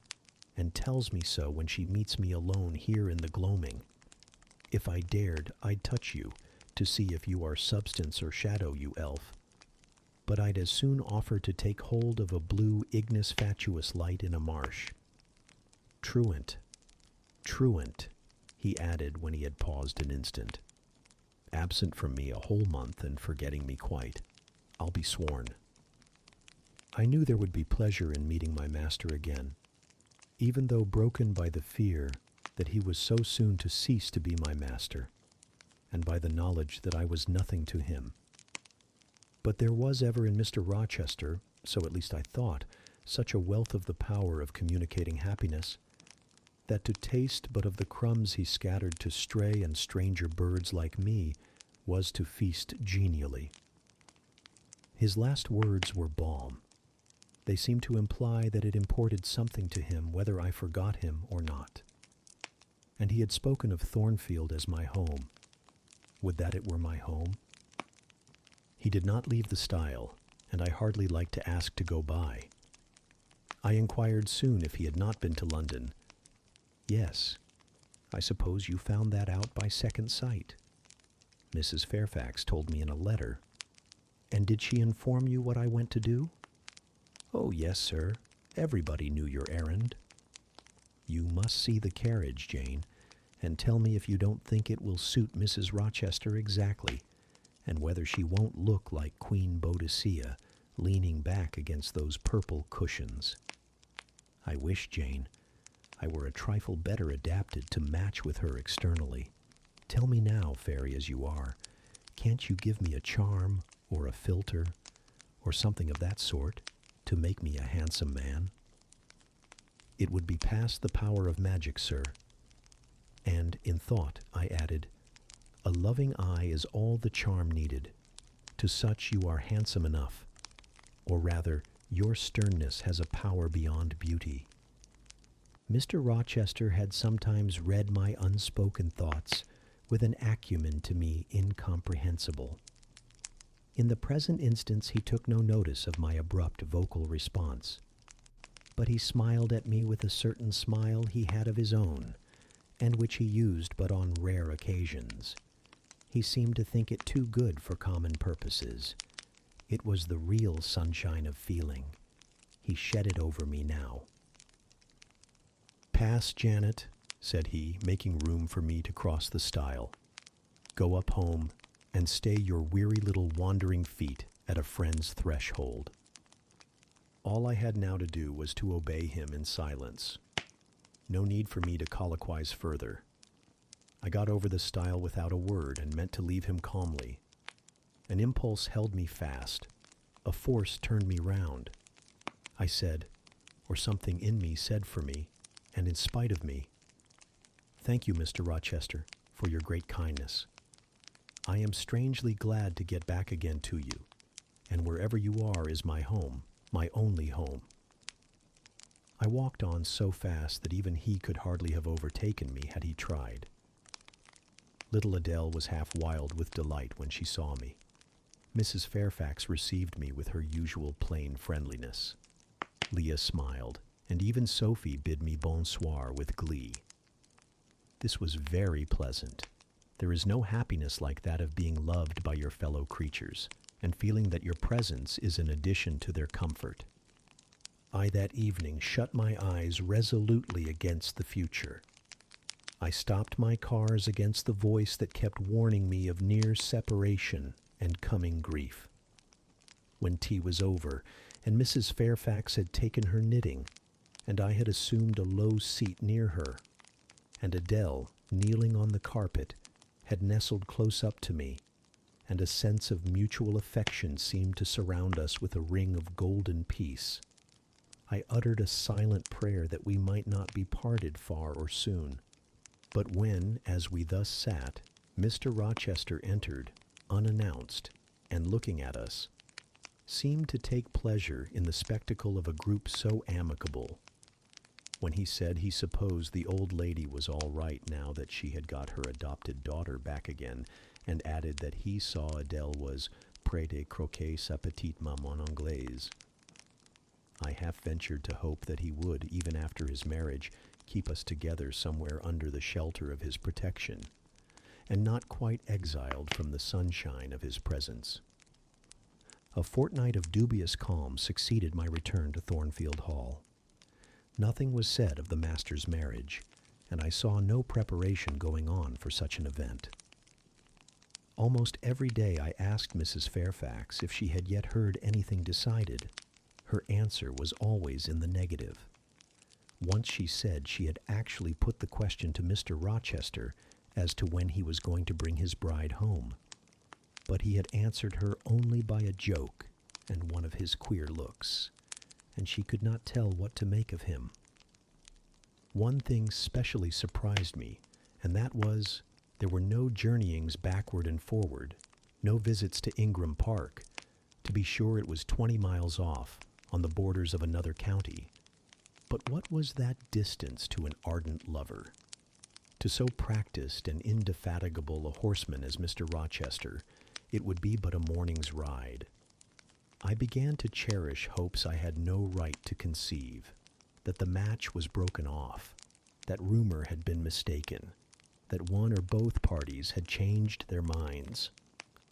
and tells me so when she meets me alone here in the gloaming. If I dared, I'd touch you, to see if you are substance or shadow, you elf. But I'd as soon offer to take hold of a blue ignis fatuus light in a marsh. Truant, truant, he added when he had paused an instant. Absent from me a whole month and forgetting me quite. I'll be sworn. I knew there would be pleasure in meeting my master again, even though broken by the fear that he was so soon to cease to be my master, and by the knowledge that I was nothing to him. But there was ever in Mr. Rochester, so at least I thought, such a wealth of the power of communicating happiness, that to taste but of the crumbs he scattered to stray and stranger birds like me was to feast genially. His last words were balm. They seemed to imply that it imported something to him whether I forgot him or not. And he had spoken of Thornfield as my home. Would that it were my home? He did not leave the stile, and I hardly liked to ask to go by. I inquired soon if he had not been to London. "Yes, I suppose you found that out by second sight. Mrs. Fairfax told me in a letter." "And did she inform you what I went to do?" "Oh, yes, sir. Everybody knew your errand." "You must see the carriage, Jane, and tell me if you don't think it will suit Mrs. Rochester exactly, and whether she won't look like Queen Boadicea leaning back against those purple cushions. I wish, Jane, I were a trifle better adapted to match with her externally. Tell me now, fairy as you are, can't you give me a charm, or a philter, or something of that sort, to make me a handsome man?" "It would be past the power of magic, sir." And in thought I added, "A loving eye is all the charm needed. To such you are handsome enough, or rather, your sternness has a power beyond beauty." Mr. Rochester had sometimes read my unspoken thoughts with an acumen to me incomprehensible. In the present instance he took no notice of my abrupt vocal response, but he smiled at me with a certain smile he had of his own, and which he used but on rare occasions. He seemed to think it too good for common purposes. It was the real sunshine of feeling. He shed it over me now. "Pass, Janet," said he, making room for me to cross the stile. "Go up home and stay your weary little wandering feet at a friend's threshold." All I had now to do was to obey him in silence. No need for me to colloquize further. I got over the stile without a word and meant to leave him calmly. An impulse held me fast. A force turned me round. I said, or something in me said for me, and in spite of me, "Thank you, Mr. Rochester, for your great kindness. I am strangely glad to get back again to you, and wherever you are is my home, my only home." I walked on so fast that even he could hardly have overtaken me had he tried. Little Adele was half wild with delight when she saw me. Mrs. Fairfax received me with her usual plain friendliness. Leah smiled, and even Sophie bid me bonsoir with glee. This was very pleasant. There is no happiness like that of being loved by your fellow creatures, and feeling that your presence is an addition to their comfort. I that evening shut my eyes resolutely against the future. I stopped my cars against the voice that kept warning me of near separation and coming grief. When tea was over, and Mrs. Fairfax had taken her knitting, and I had assumed a low seat near her, and Adele, kneeling on the carpet, had nestled close up to me, and a sense of mutual affection seemed to surround us with a ring of golden peace, I uttered a silent prayer that we might not be parted far or soon. But when, as we thus sat, Mr. Rochester entered, unannounced, and looking at us, seemed to take pleasure in the spectacle of a group so amicable. When he said he supposed the old lady was all right now that she had got her adopted daughter back again, and added that he saw Adele was près de croquer sa petite maman anglaise, I half ventured to hope that he would, even after his marriage, keep us together somewhere under the shelter of his protection, and not quite exiled from the sunshine of his presence. A fortnight of dubious calm succeeded my return to Thornfield Hall. Nothing was said of the master's marriage, and I saw no preparation going on for such an event. Almost every day I asked Mrs. Fairfax if she had yet heard anything decided. Her answer was always in the negative. Once she said she had actually put the question to Mr. Rochester as to when he was going to bring his bride home, but he had answered her only by a joke and one of his queer looks, and she could not tell what to make of him. One thing specially surprised me, and that was there were no journeyings backward and forward, no visits to Ingram Park. To be sure, it was 20 miles off, on the borders of another county. But what was that distance to an ardent lover? To so practiced and indefatigable a horseman as Mr. Rochester, it would be but a morning's ride. I began to cherish hopes I had no right to conceive, that the match was broken off, that rumor had been mistaken, that one or both parties had changed their minds.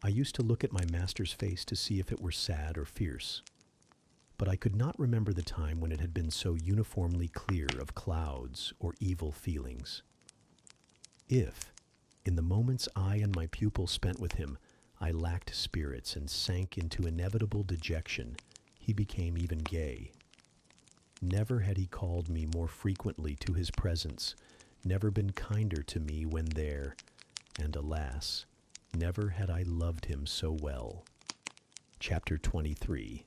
I used to look at my master's face to see if it were sad or fierce, but I could not remember the time when it had been so uniformly clear of clouds or evil feelings. If, in the moments I and my pupil spent with him, I lacked spirits and sank into inevitable dejection, he became even gay. Never had he called me more frequently to his presence, never been kinder to me when there, and alas, never had I loved him so well. Chapter 23.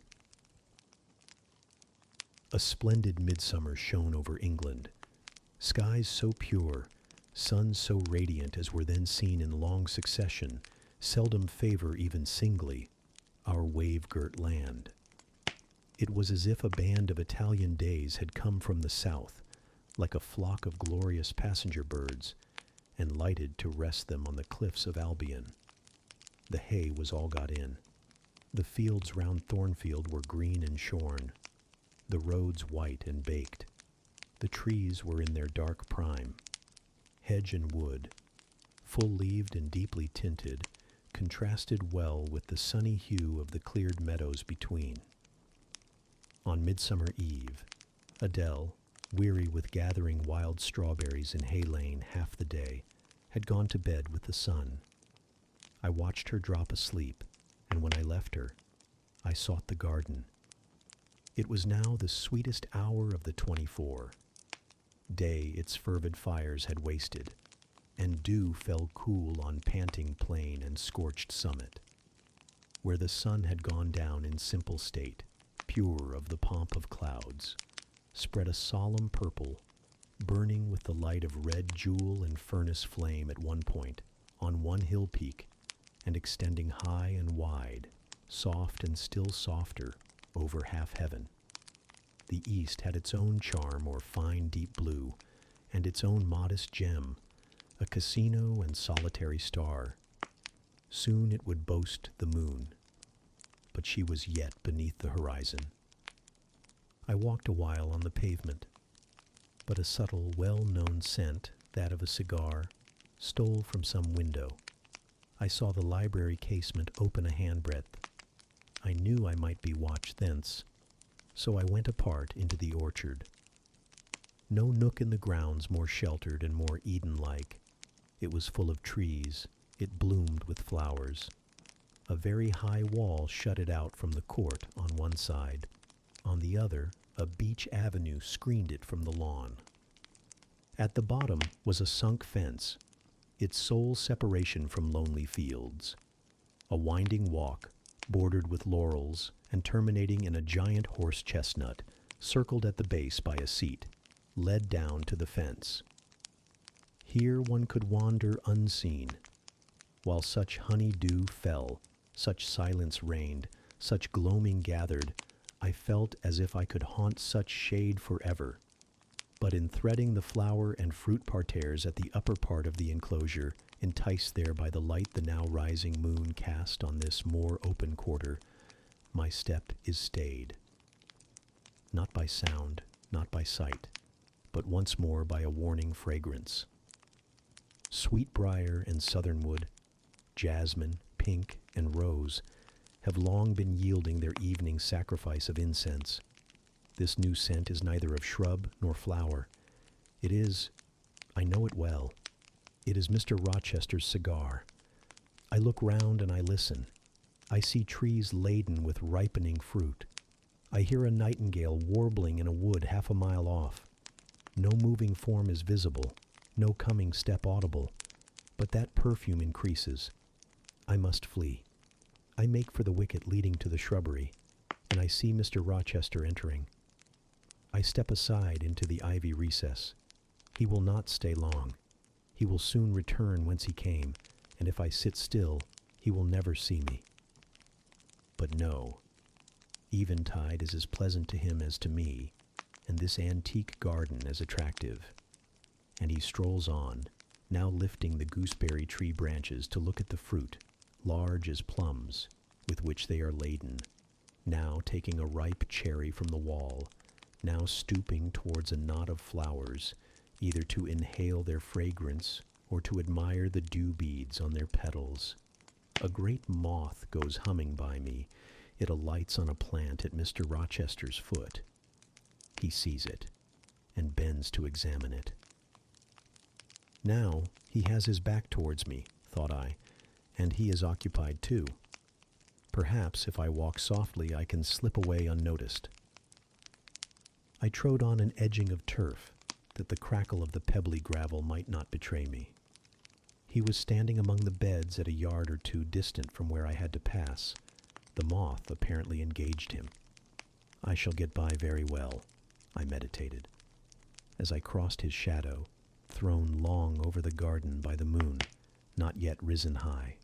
A splendid midsummer shone over England. Skies so pure, Suns so radiant as were then seen in long succession seldom favor even singly our wave-girt land. It was as if a band of Italian days had come from the south, like a flock of glorious passenger birds, and lighted to rest them on the cliffs of Albion. The hay was all got in. The fields round Thornfield were green and shorn, the roads white and baked. The trees were in their dark prime. Hedge and wood, full-leaved and deeply tinted, contrasted well with the sunny hue of the cleared meadows between. On Midsummer Eve, Adele, weary with gathering wild strawberries in Hay Lane half the day, had gone to bed with the sun. I watched her drop asleep, and when I left her, I sought the garden. It was now the sweetest hour of the 24. Day its fervid fires had wasted, and dew fell cool on panting plain and scorched summit. Where the sun had gone down in simple state, pure of the pomp of clouds, spread a solemn purple, burning with the light of red jewel and furnace flame at one point, on one hill peak, and extending high and wide, soft and still softer, over half heaven. The east had its own charm or fine deep blue, and its own modest gem, a casino and solitary star. Soon it would boast the moon, but she was yet beneath the horizon. I walked a while on the pavement, but a subtle, well-known scent, that of a cigar, stole from some window. I saw the library casement open a handbreadth. I knew I might be watched thence, so I went apart into the orchard. No nook in the grounds more sheltered and more Eden-like. It was full of trees. It bloomed with flowers. A very high wall shut it out from the court on one side. On the other, a beech avenue screened it from the lawn. At the bottom was a sunk fence, its sole separation from lonely fields. A winding walk, bordered with laurels and terminating in a giant horse chestnut, circled at the base by a seat, led down to the fence. Here one could wander unseen. While such honey-dew fell, such silence reigned, such gloaming gathered, I felt as if I could haunt such shade forever. But in threading the flower and fruit parterres at the upper part of the enclosure, enticed there by the light the now rising moon cast on this more open quarter, my step is stayed. Not by sound, not by sight, but once more by a warning fragrance. Sweetbriar and southernwood, jasmine, pink, and rose have long been yielding their evening sacrifice of incense. This new scent is neither of shrub nor flower. It is, I know it well, it is Mr. Rochester's cigar. I look round and I listen. I see trees laden with ripening fruit. I hear a nightingale warbling in a wood half a mile off. No moving form is visible, no coming step audible, but that perfume increases. I must flee. I make for the wicket leading to the shrubbery, and I see Mr. Rochester entering. I step aside into the ivy recess. He will not stay long. He will soon return whence he came, and if I sit still, he will never see me. But no, eventide is as pleasant to him as to me, and this antique garden as attractive. And he strolls on, now lifting the gooseberry tree branches to look at the fruit, large as plums, with which they are laden, now taking a ripe cherry from the wall, now stooping towards a knot of flowers, either to inhale their fragrance or to admire the dew beads on their petals. A great moth goes humming by me. It alights on a plant at Mr. Rochester's foot. He sees it, and bends to examine it. Now he has his back towards me, thought I, and he is occupied too. Perhaps if I walk softly I can slip away unnoticed. I trode on an edging of turf, that the crackle of the pebbly gravel might not betray me. He was standing among the beds at a yard or two distant from where I had to pass. The moth apparently engaged him. I shall get by very well, I meditated. As I crossed his shadow, thrown long over the garden by the moon, not yet risen high.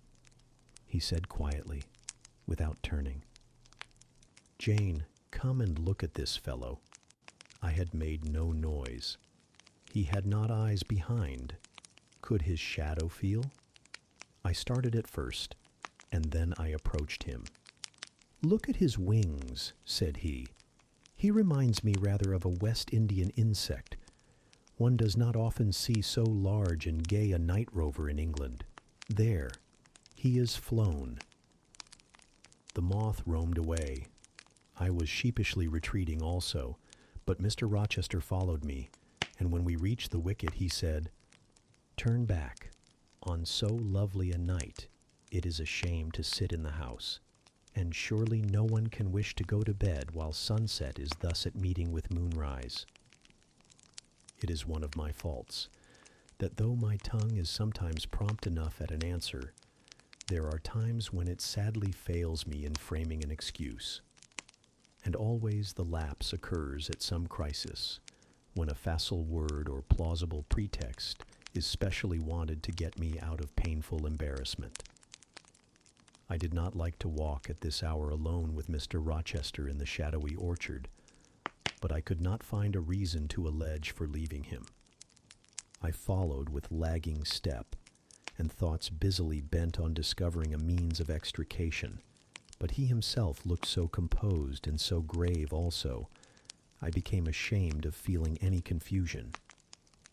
He said quietly, without turning, "Jane, come and look at this fellow." I had made no noise. He had not eyes behind. Could his shadow feel? I started at first, and then I approached him. "Look at his wings," said he. "He reminds me rather of a West Indian insect. One does not often see so large and gay a night rover in England. There, he is flown." The moth roamed away. I was sheepishly retreating also, but Mr. Rochester followed me, and when we reached the wicket he said, "Turn back. On so lovely a night, it is a shame to sit in the house, and surely no one can wish to go to bed while sunset is thus at meeting with moonrise. It is one of my faults, that though my tongue is sometimes prompt enough at an answer, there are times when it sadly fails me in framing an excuse. And always the lapse occurs at some crisis, when a facile word or plausible pretext is specially wanted to get me out of painful embarrassment. I did not like to walk at this hour alone with Mr. Rochester in the shadowy orchard, but I could not find a reason to allege for leaving him. I followed with lagging step, and thoughts busily bent on discovering a means of extrication, but he himself looked so composed and so grave also, I became ashamed of feeling any confusion.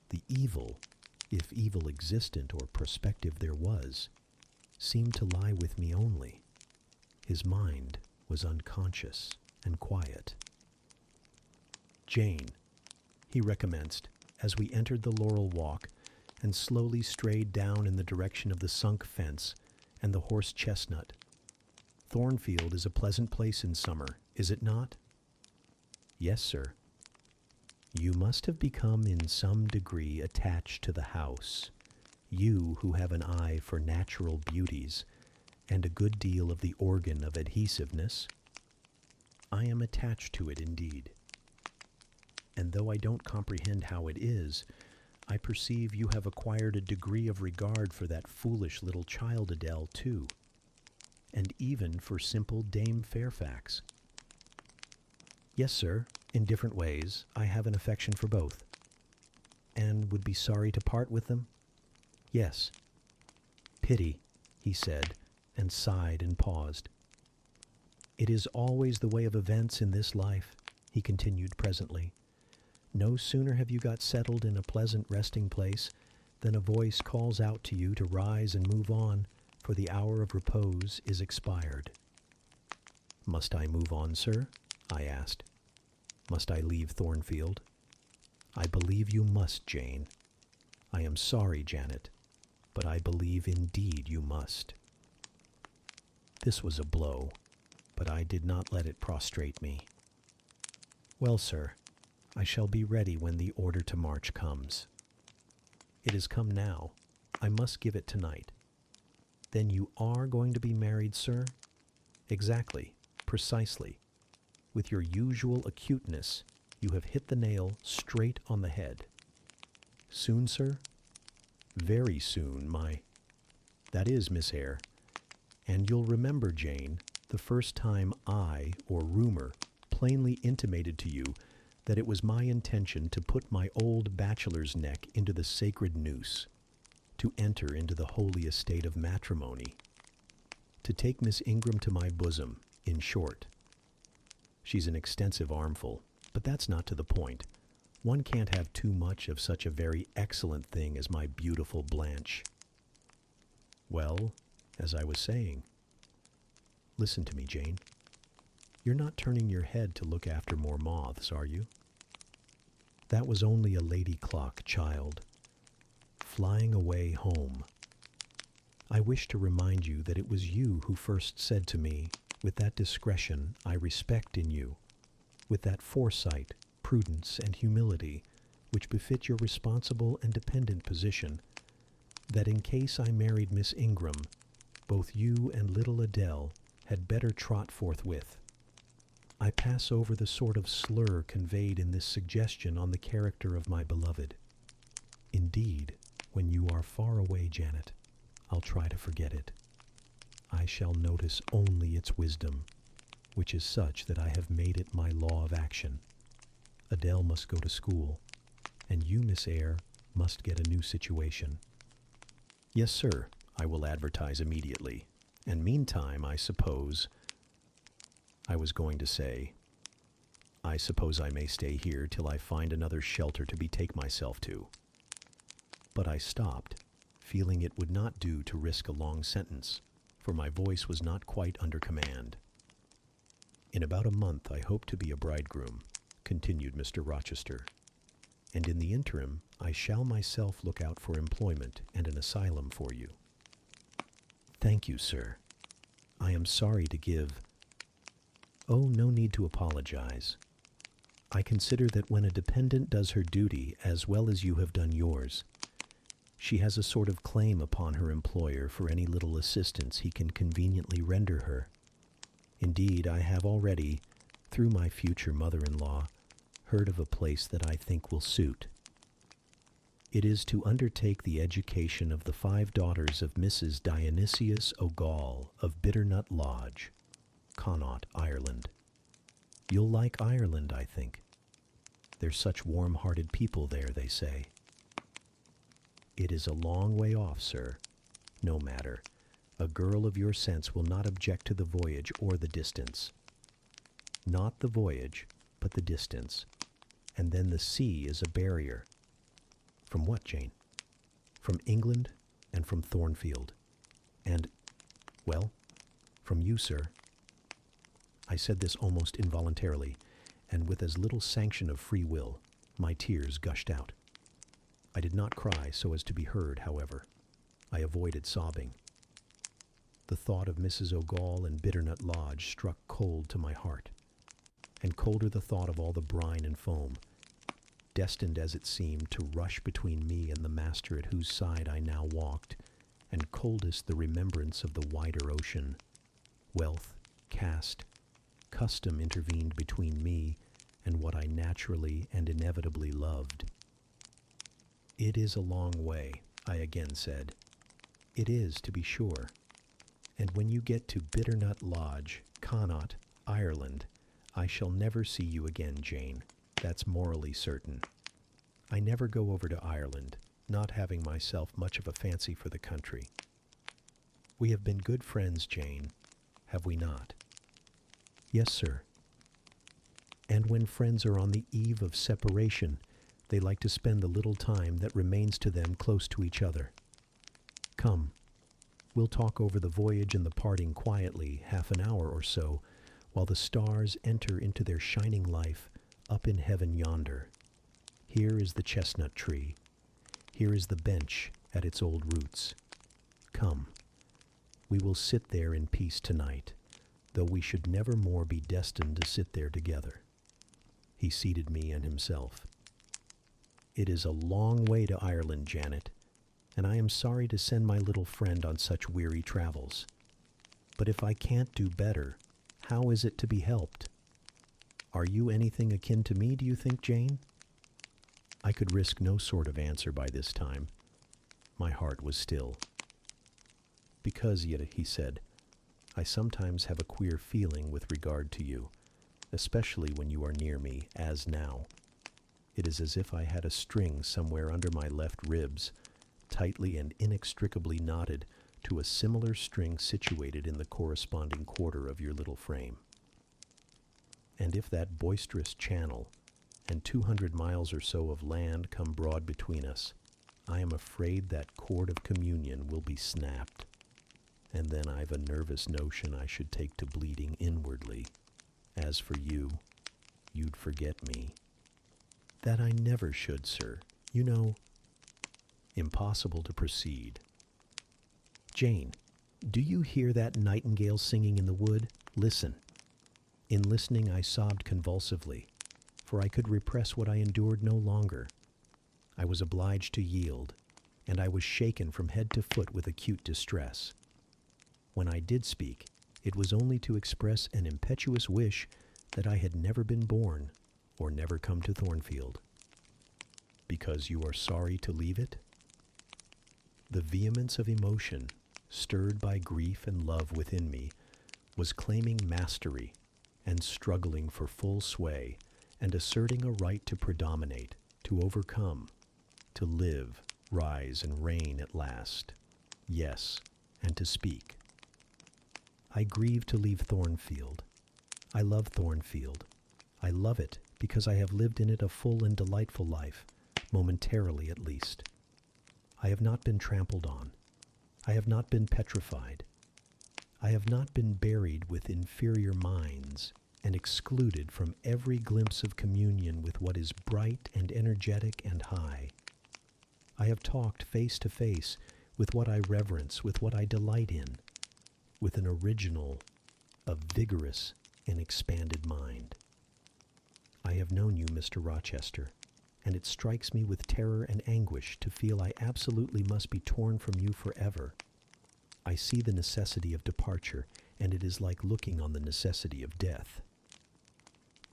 The evil, if evil existent or prospective there was, seemed to lie with me only. His mind was unconscious and quiet. "Jane," he recommenced, as we entered the laurel walk and slowly strayed down in the direction of the sunk fence and the horse chestnut. "Thornfield is a pleasant place in summer, is it not?" "Yes, sir." "You must have become in some degree attached to the house, you who have an eye for natural beauties and a good deal of the organ of adhesiveness." "I am attached to it indeed. And though I don't comprehend how it is, I perceive you have acquired a degree of regard for that foolish little child Adele, too, and even for simple Dame Fairfax." "Yes, sir, in different ways. I have an affection for both." "And would be sorry to part with them?" "Yes." "Pity," he said, and sighed and paused. "It is always the way of events in this life," he continued presently. "No sooner have you got settled in a pleasant resting place than a voice calls out to you to rise and move on, for the hour of repose is expired." "Must I move on, sir?" I asked. "Must I leave Thornfield?" "I believe you must, Jane. I am sorry, Janet, but I believe indeed you must." This was a blow, but I did not let it prostrate me. "Well, sir, I shall be ready when the order to march comes." "It has come now. I must give it tonight." "Then you are going to be married, sir?" "Exactly, precisely. With your usual acuteness, you have hit the nail straight on the head." "Soon, sir?" "Very soon, that is, Miss Eyre. And you'll remember, Jane, the first time I, or rumor, plainly intimated to you that it was my intention to put my old bachelor's neck into the sacred noose, to enter into the holy estate of matrimony, to take Miss Ingram to my bosom, in short. She's an extensive armful, but that's not to the point. One can't have too much of such a very excellent thing as my beautiful Blanche. Well, as I was saying, listen to me, Jane. You're not turning your head to look after more moths, are you? That was only a lady clock, child, flying away home. I wish to remind you that it was you who first said to me, with that discretion I respect in you, with that foresight, prudence, and humility which befit your responsible and dependent position, that in case I married Miss Ingram, both you and little Adele had better trot forthwith. I pass over the sort of slur conveyed in this suggestion on the character of my beloved. Indeed, when you are far away, Janet, I'll try to forget it. I shall notice only its wisdom, which is such that I have made it my law of action. Adele must go to school, and you, Miss Eyre, must get a new situation. Yes, sir, I will advertise immediately. And meantime, I suppose I may stay here till I find another shelter to betake myself to. But I stopped, feeling it would not do to risk a long sentence, for my voice was not quite under command. In about a month I hope to be a bridegroom, continued Mr. Rochester, and in the interim I shall myself look out for employment and an asylum for you. Thank you, sir. I am sorry to give... Oh, no need to apologize. I consider that when a dependent does her duty as well as you have done yours, she has a sort of claim upon her employer for any little assistance he can conveniently render her. Indeed, I have already, through my future mother-in-law, heard of a place that I think will suit. It is to undertake the education of the 5 daughters of Mrs. Dionysius O'Gall of Bitternut Lodge, Connaught, Ireland. You'll like Ireland, I think. There's such warm-hearted people there, they say. It is a long way off, sir. No matter. A girl of your sense will not object to the voyage or the distance. Not the voyage, but the distance. And then the sea is a barrier. From what, Jane? From England and from Thornfield. And, well, from you, sir. I said this almost involuntarily, and with as little sanction of free will, my tears gushed out. I did not cry so as to be heard, however. I avoided sobbing. The thought of Mrs. O'Gall and Bitternut Lodge struck cold to my heart, and colder the thought of all the brine and foam, destined as it seemed to rush between me and the master at whose side I now walked, and coldest the remembrance of the wider ocean. Wealth, caste, custom intervened between me and what I naturally and inevitably loved. It is a long way, I again said. It is, to be sure. And when you get to Bitternut Lodge, Connaught, Ireland, I shall never see you again, Jane. That's morally certain. I never go over to Ireland, not having myself much of a fancy for the country. We have been good friends, Jane, have we not? Yes, sir. And when friends are on the eve of separation, they like to spend the little time that remains to them close to each other. Come, we'll talk over the voyage and the parting quietly, half an hour or so, while the stars enter into their shining life up in heaven yonder. Here is the chestnut tree. Here is the bench at its old roots. Come, we will sit there in peace tonight, though we should never more be destined to sit there together. He seated me and himself. It is a long way to Ireland, Janet, and I am sorry to send my little friend on such weary travels. But if I can't do better, how is it to be helped? Are you anything akin to me, do you think, Jane? I could risk no sort of answer by this time. My heart was still. Because, yet, he said, I sometimes have a queer feeling with regard to you, especially when you are near me, as now. It is as if I had a string somewhere under my left ribs, tightly and inextricably knotted to a similar string situated in the corresponding quarter of your little frame. And if that boisterous channel and 200 miles or so of land come broad between us, I am afraid that cord of communion will be snapped. And then I've a nervous notion I should take to bleeding inwardly. As for you, you'd forget me. That I never should, sir. You know, impossible to proceed. Jane, do you hear that nightingale singing in the wood? Listen. In listening, I sobbed convulsively, for I could repress what I endured no longer. I was obliged to yield, and I was shaken from head to foot with acute distress. When I did speak, it was only to express an impetuous wish that I had never been born or never come to Thornfield. because you are sorry to leave it? The vehemence of emotion, stirred by grief and love within me, was claiming mastery and struggling for full sway and asserting a right to predominate, to overcome, to live, rise, and reign at last. Yes, and to speak. I grieve to leave Thornfield. I love Thornfield. I love it because I have lived in it a full and delightful life, momentarily at least. I have not been trampled on. I have not been petrified. I have not been buried with inferior minds and excluded from every glimpse of communion with what is bright and energetic and high. I have talked face to face with what I reverence, with what I delight in, with an original, a vigorous and expanded mind. I have known you, Mr. Rochester, and it strikes me with terror and anguish to feel I absolutely must be torn from you forever. I see the necessity of departure, and it is like looking on the necessity of death.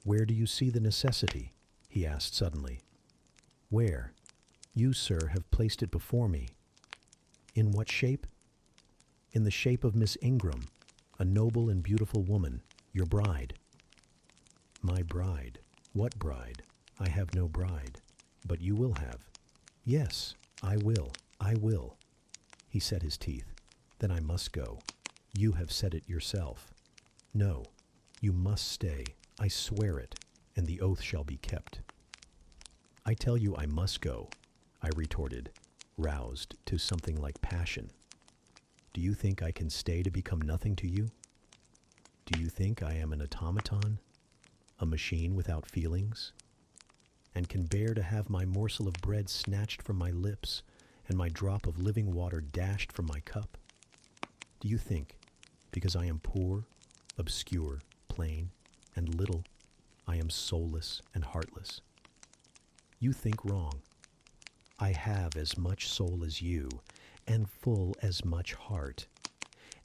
Where do you see the necessity? He asked suddenly. Where? You, sir, have placed it before me. In what shape? In the shape of Miss Ingram, a noble and beautiful woman, your bride. My bride? What bride? I have no bride. But you will have. Yes, I will. He set his teeth. Then I must go. You have said it yourself. No, you must stay. I swear it, and the oath shall be kept. I tell you I must go, I retorted, roused to something like passion. Do you think I can stay to become nothing to you? Do you think I am an automaton, a machine without feelings, and can bear to have my morsel of bread snatched from my lips and my drop of living water dashed from my cup? Do you think, because I am poor, obscure, plain, and little, I am soulless and heartless? You think wrong. I have as much soul as you, and full as much heart.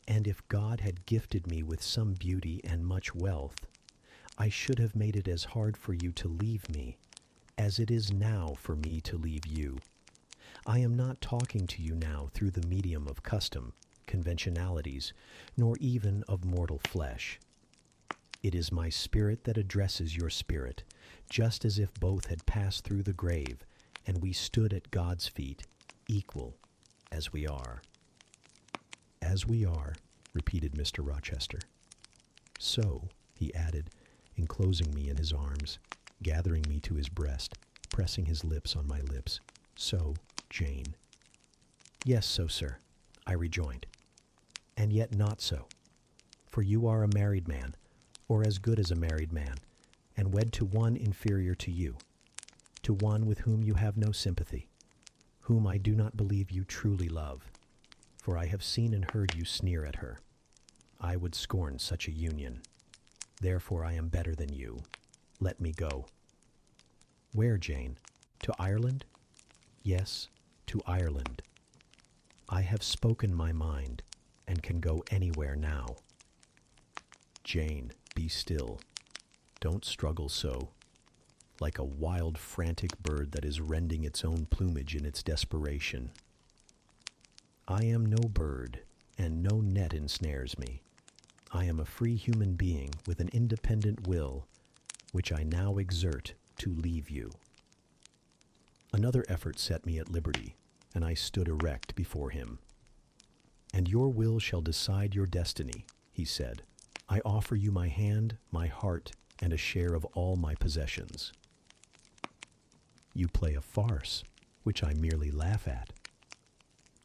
And if God had gifted me with some beauty and much wealth, I should have made it as hard for you to leave me as it is now for me to leave you. I am not talking to you now through the medium of custom, conventionalities, nor even of mortal flesh. It is my spirit that addresses your spirit, just as if both had passed through the grave, and we stood at God's feet, equal as we are. As we are, repeated Mr. Rochester. So, he added, enclosing me in his arms, gathering me to his breast, pressing his lips on my lips. So, Jane. Yes, so, sir, I rejoined. And yet not so. For you are a married man, or as good as a married man, and wed to one inferior to you, to one with whom you have no sympathy, whom I do not believe you truly love, for I have seen and heard you sneer at her. I would scorn such a union. Therefore I am better than you. Let me go. Where, Jane? To Ireland? Yes, to Ireland. I have spoken my mind, and can go anywhere now. Jane, be still. Don't struggle so, like a wild, frantic bird that is rending its own plumage in its desperation. I am no bird, and no net ensnares me. I am a free human being with an independent will, which I now exert to leave you. Another effort set me at liberty, and I stood erect before him. And your will shall decide your destiny, he said. I offer you my hand, my heart, and a share of all my possessions. You play a farce, which I merely laugh at.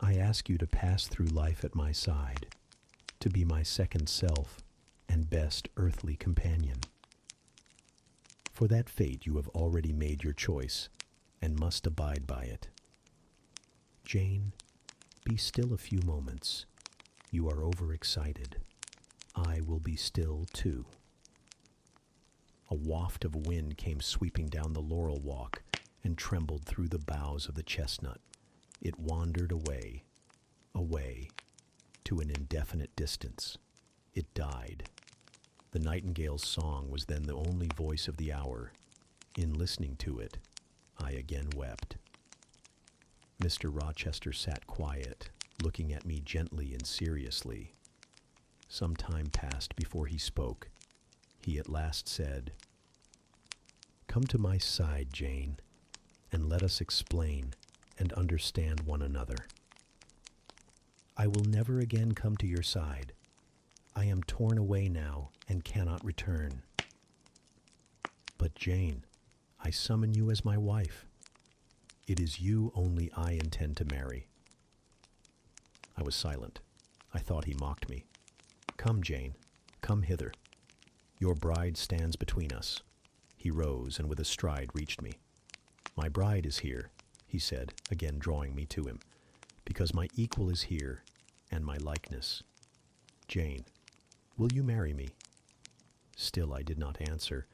I ask you to pass through life at my side, to be my second self and best earthly companion. For that fate you have already made your choice, and must abide by it. Jane, be still a few moments. You are overexcited. I will be still, too. A waft of wind came sweeping down the laurel walk and trembled through the boughs of the chestnut. It wandered away, away, to an indefinite distance. It died. The nightingale's song was then the only voice of the hour. In listening to it, I again wept. Mr. Rochester sat quiet, looking at me gently and seriously. Some time passed before he spoke. He at last said, "Come to my side, Jane, and let us explain and understand one another." "I will never again come to your side. I am torn away now and cannot return." "But Jane, I summon you as my wife. It is you only I intend to marry." I was silent. I thought he mocked me. "Come, Jane, come hither. Your bride stands between us." He rose and with a stride reached me. "My bride is here," he said, again drawing me to him, "because my equal is here, and my likeness. Jane, will you marry me?" Still I did not answer,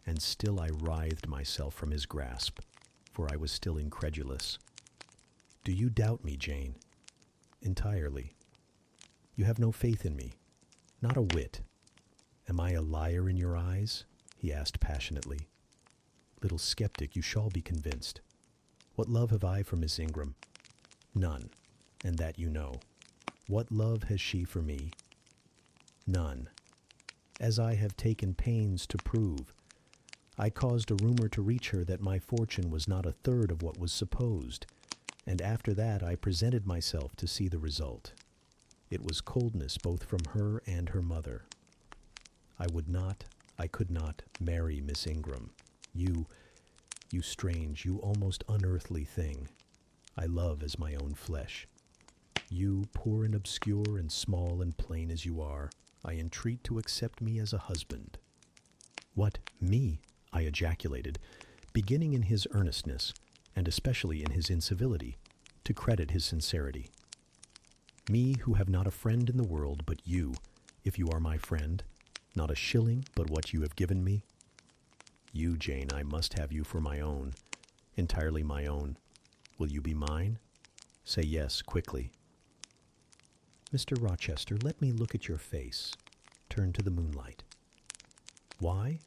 and still I writhed myself from his grasp, for I was still incredulous. "Do you doubt me, Jane?" "Entirely." "You have no faith in me?" "Not a whit." "Am I a liar in your eyes?" he asked passionately. "Little skeptic, you shall be convinced. What love have I for Miss Ingram?" "None, and that you know." "What love has she for me?" "None, as I have taken pains to prove. I caused a rumor to reach her that my fortune was not a third of what was supposed, and after that I presented myself to see the result. It was coldness both from her and her mother. I could not marry Miss Ingram. You strange, you almost unearthly thing, I love as my own flesh. You, poor and obscure and small and plain as you are, I entreat to accept me as a husband." "What, me?" I ejaculated, beginning in his earnestness, and especially in his incivility, to credit his sincerity. "Me, who have not a friend in the world but you, if you are my friend, not a shilling but what you have given me? You, Jane, I must have you for my own, entirely my own. Will you be mine? Say yes, quickly." "Mr. Rochester, let me look at your face. Turn to the moonlight." "Why?"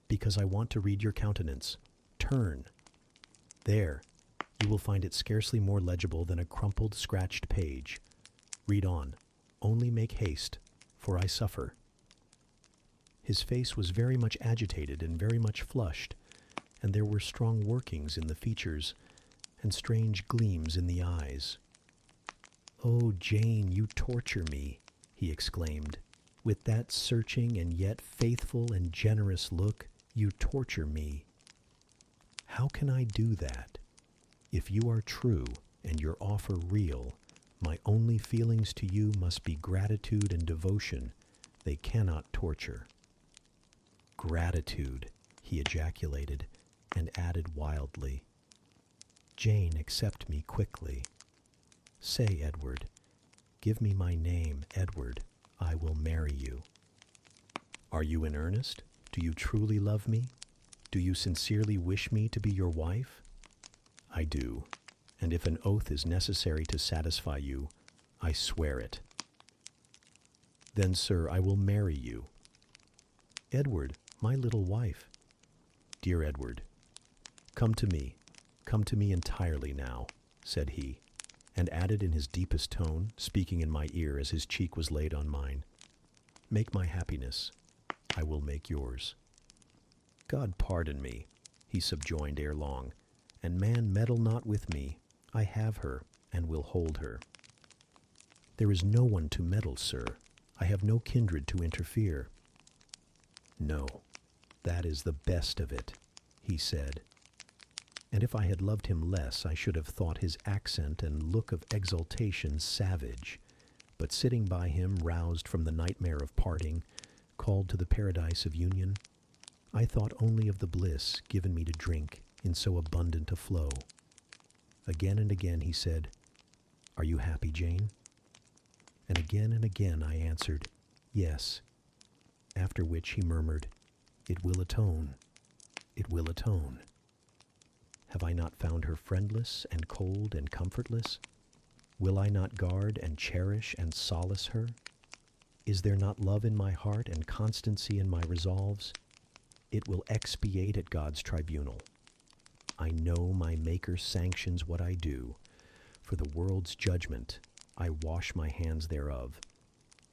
"Because I want to read your countenance. Turn. There. You will find it scarcely more legible than a crumpled, scratched page. Read on. Only make haste, for I suffer." His face was very much agitated and very much flushed, and there were strong workings in the features and strange gleams in the eyes. "Oh, Jane, you torture me," he exclaimed. "With that searching and yet faithful and generous look, you torture me." "How can I do that? If you are true and your offer real, my only feelings to you must be gratitude and devotion. They cannot torture." "Gratitude," he ejaculated, and added wildly, "Jane, accept me quickly. Say, Edward, give me my name, Edward. I will marry you." "Are you in earnest? Do you truly love me? Do you sincerely wish me to be your wife?" "I do, and if an oath is necessary to satisfy you, I swear it." "Then, sir, I will marry you." "Edward, my little wife." "Dear Edward, come to me entirely now," said he, and added in his deepest tone, speaking in my ear as his cheek was laid on mine, "Make my happiness, I will make yours." "God pardon me," he subjoined ere long, "and man meddle not with me. I have her, and will hold her." "There is no one to meddle, sir. I have no kindred to interfere." "No, that is the best of it," he said. And if I had loved him less, I should have thought his accent and look of exultation savage. But sitting by him, roused from the nightmare of parting, called to the paradise of union, I thought only of the bliss given me to drink in so abundant a flow. Again and again he said, "Are you happy, Jane?" And again I answered, "Yes." After which he murmured, "It will atone. It will atone." Have I not found her friendless and cold and comfortless? Will I not guard and cherish and solace her? Is there not love in my heart and constancy in my resolves? It will expiate at God's tribunal. I know my Maker sanctions what I do. For the world's judgment, I wash my hands thereof.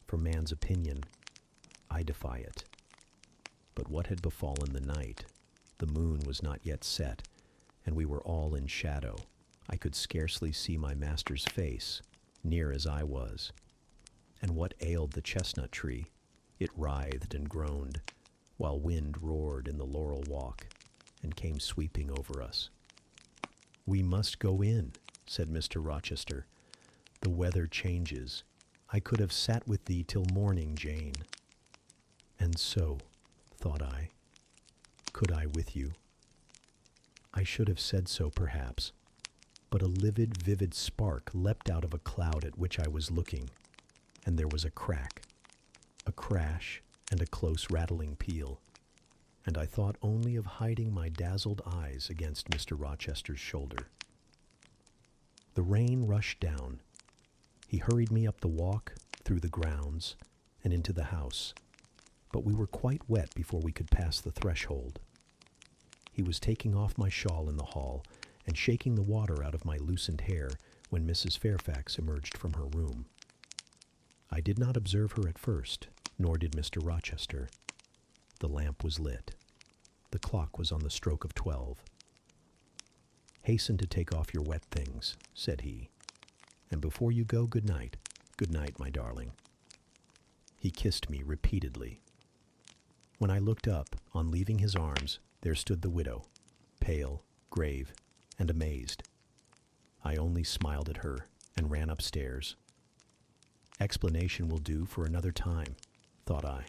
For man's opinion, I defy it. But what had befallen the night? The moon was not yet set, and we were all in shadow. I could scarcely see my master's face, near as I was. And what ailed the chestnut tree? It writhed and groaned, while wind roared in the laurel walk, and came sweeping over us. "We must go in," said Mr. Rochester. "The weather changes. I could have sat with thee till morning, Jane." And so, thought I, could I with you? I should have said so, perhaps, but a livid, vivid spark leapt out of a cloud at which I was looking, and there was a crack, a crash, and a close rattling peal, and I thought only of hiding my dazzled eyes against Mr. Rochester's shoulder. The rain rushed down. He hurried me up the walk, through the grounds, and into the house, but we were quite wet before we could pass the threshold. He was taking off my shawl in the hall and shaking the water out of my loosened hair when Mrs. Fairfax emerged from her room. I did not observe her at first, nor did Mr. Rochester. The lamp was lit. The clock was on the stroke of 12. "Hasten to take off your wet things," said he. "And before you go, good night. Good night, my darling." He kissed me repeatedly. When I looked up, on leaving his arms, there stood the widow, pale, grave, and amazed. I only smiled at her and ran upstairs. Explanation will do for another time, thought I.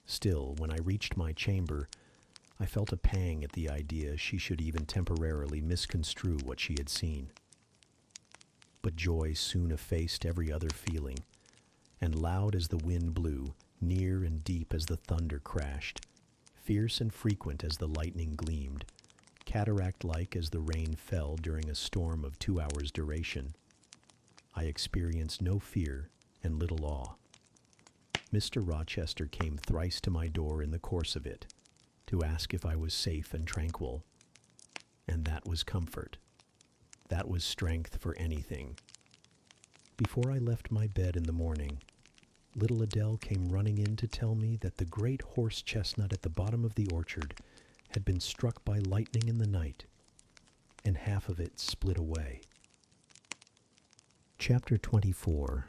Still, when I reached my chamber, I felt a pang at the idea she should even temporarily misconstrue what she had seen. But joy soon effaced every other feeling, and loud as the wind blew, near and deep as the thunder crashed, fierce and frequent as the lightning gleamed, cataract-like as the rain fell during a storm of 2 hours' duration, I experienced no fear and little awe. Mr. Rochester came thrice to my door in the course of it, to ask if I was safe and tranquil, and that was comfort. That was strength for anything. Before I left my bed in the morning, little Adele came running in to tell me that the great horse chestnut at the bottom of the orchard had been struck by lightning in the night, and half of it split away. Chapter 24.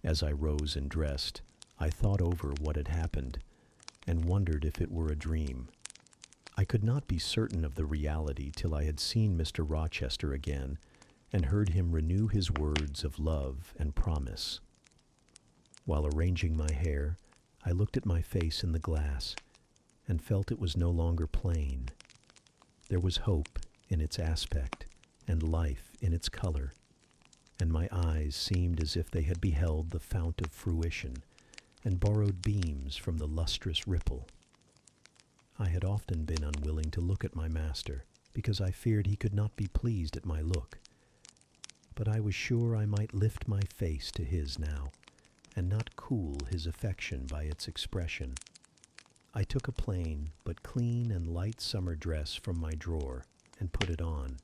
As I rose and dressed, I thought over what had happened, and wondered if it were a dream. I could not be certain of the reality till I had seen Mr. Rochester again, and heard him renew his words of love and promise. While arranging my hair, I looked at my face in the glass, and felt it was no longer plain. There was hope in its aspect, and life in its color, and my eyes seemed as if they had beheld the fount of fruition, and borrowed beams from the lustrous ripple. I had often been unwilling to look at my master, because I feared he could not be pleased at my look. But I was sure I might lift my face to his now, and not cool his affection by its expression. I took a plain but clean and light summer dress from my drawer, and put it on.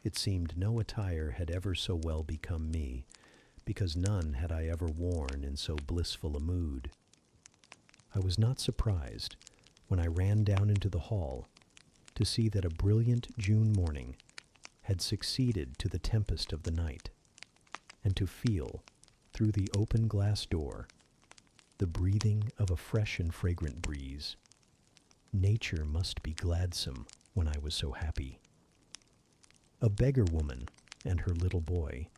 It seemed no attire had ever so well become me, because none had I ever worn in so blissful a mood. I was not surprised, when I ran down into the hall, to see that a brilliant June morning had succeeded to the tempest of the night, and to feel, through the open glass door, the breathing of a fresh and fragrant breeze. Nature must be gladsome when I was so happy. A beggar woman and her little boy,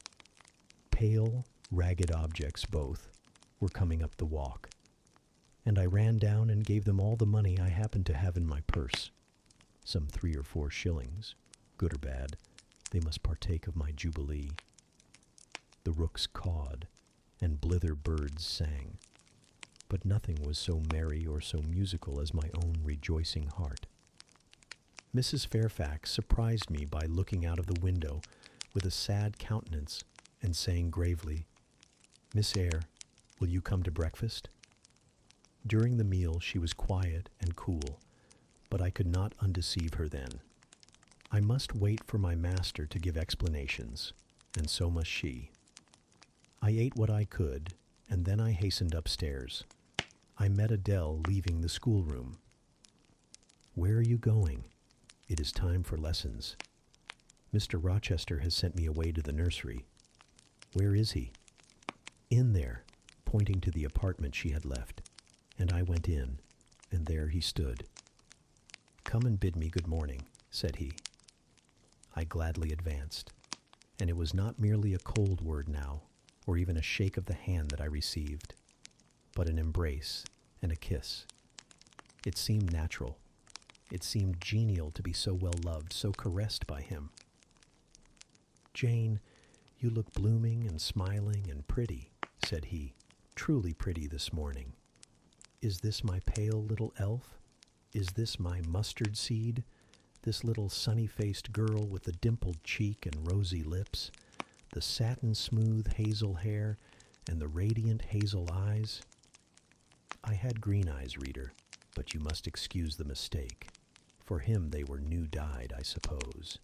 pale, ragged objects both, were coming up the walk, and I ran down and gave them all the money I happened to have in my purse, some 3 or 4 shillings, good or bad. They must partake of my jubilee. The rooks cawed, and blither birds sang, but nothing was so merry or so musical as my own rejoicing heart. Mrs. Fairfax surprised me by looking out of the window with a sad countenance and saying gravely, "Miss Eyre, will you come to breakfast?" During the meal she was quiet and cool, but I could not undeceive her then. I must wait for my master to give explanations, and so must she. I ate what I could, and then I hastened upstairs. I met Adele leaving the schoolroom. "Where are you going?" "It is time for lessons." "Mr. Rochester has sent me away to the nursery." "Where is he?" "In there," pointing to the apartment she had left, and I went in, and there he stood. "Come and bid me good morning," said he. I gladly advanced, and it was not merely a cold word now, or even a shake of the hand that I received, but an embrace and a kiss. It seemed natural. It seemed genial to be so well loved, so caressed by him. "Jane, you look blooming and smiling and pretty," said he, "truly pretty this morning. Is this my pale little elf? Is this my mustard seed? This little sunny-faced girl with the dimpled cheek and rosy lips, the satin-smooth hazel hair, and the radiant hazel eyes? I had green eyes, reader, but you must excuse the mistake. For him they were new-dyed, I suppose.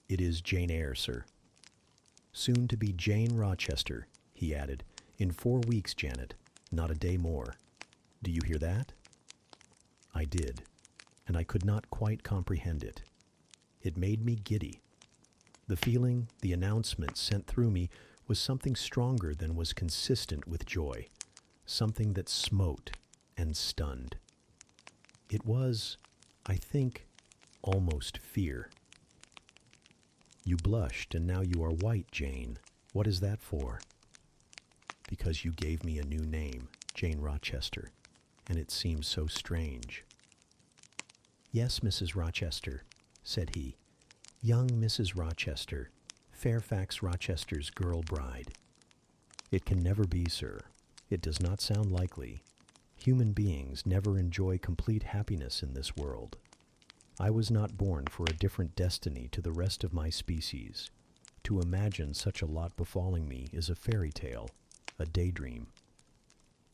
It is Jane Eyre, sir. Soon to be Jane Rochester," he added. "In 4 weeks, Janet, not a day more. Do you hear that?" I did, and I could not quite comprehend it. It made me giddy. The feeling the announcement sent through me was something stronger than was consistent with joy, something that smote and stunned. It was, I think, almost fear. "You blushed, and now you are white, Jane. What is that for?" "Because you gave me a new name, Jane Rochester, and it seems so strange." "Yes, Mrs. Rochester," said he. "Young Mrs. Rochester, Fairfax Rochester's girl bride." "It can never be, sir. It does not sound likely. Human beings never enjoy complete happiness in this world. I was not born for a different destiny to the rest of my species. To imagine such a lot befalling me is a fairy tale, a daydream,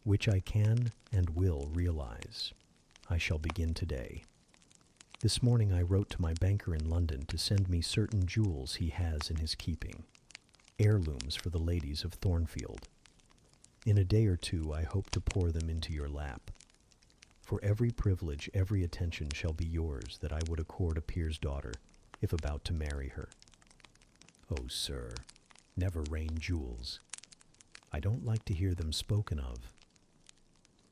which I can and will realize. I shall begin today. This morning I wrote to my banker in London to send me certain jewels he has in his keeping, heirlooms for the ladies of Thornfield. In a day or two I hope to pour them into your lap. For every privilege, every attention shall be yours that I would accord a peer's daughter, if about to marry her. Oh, sir, never rain jewels. I don't like to hear them spoken of.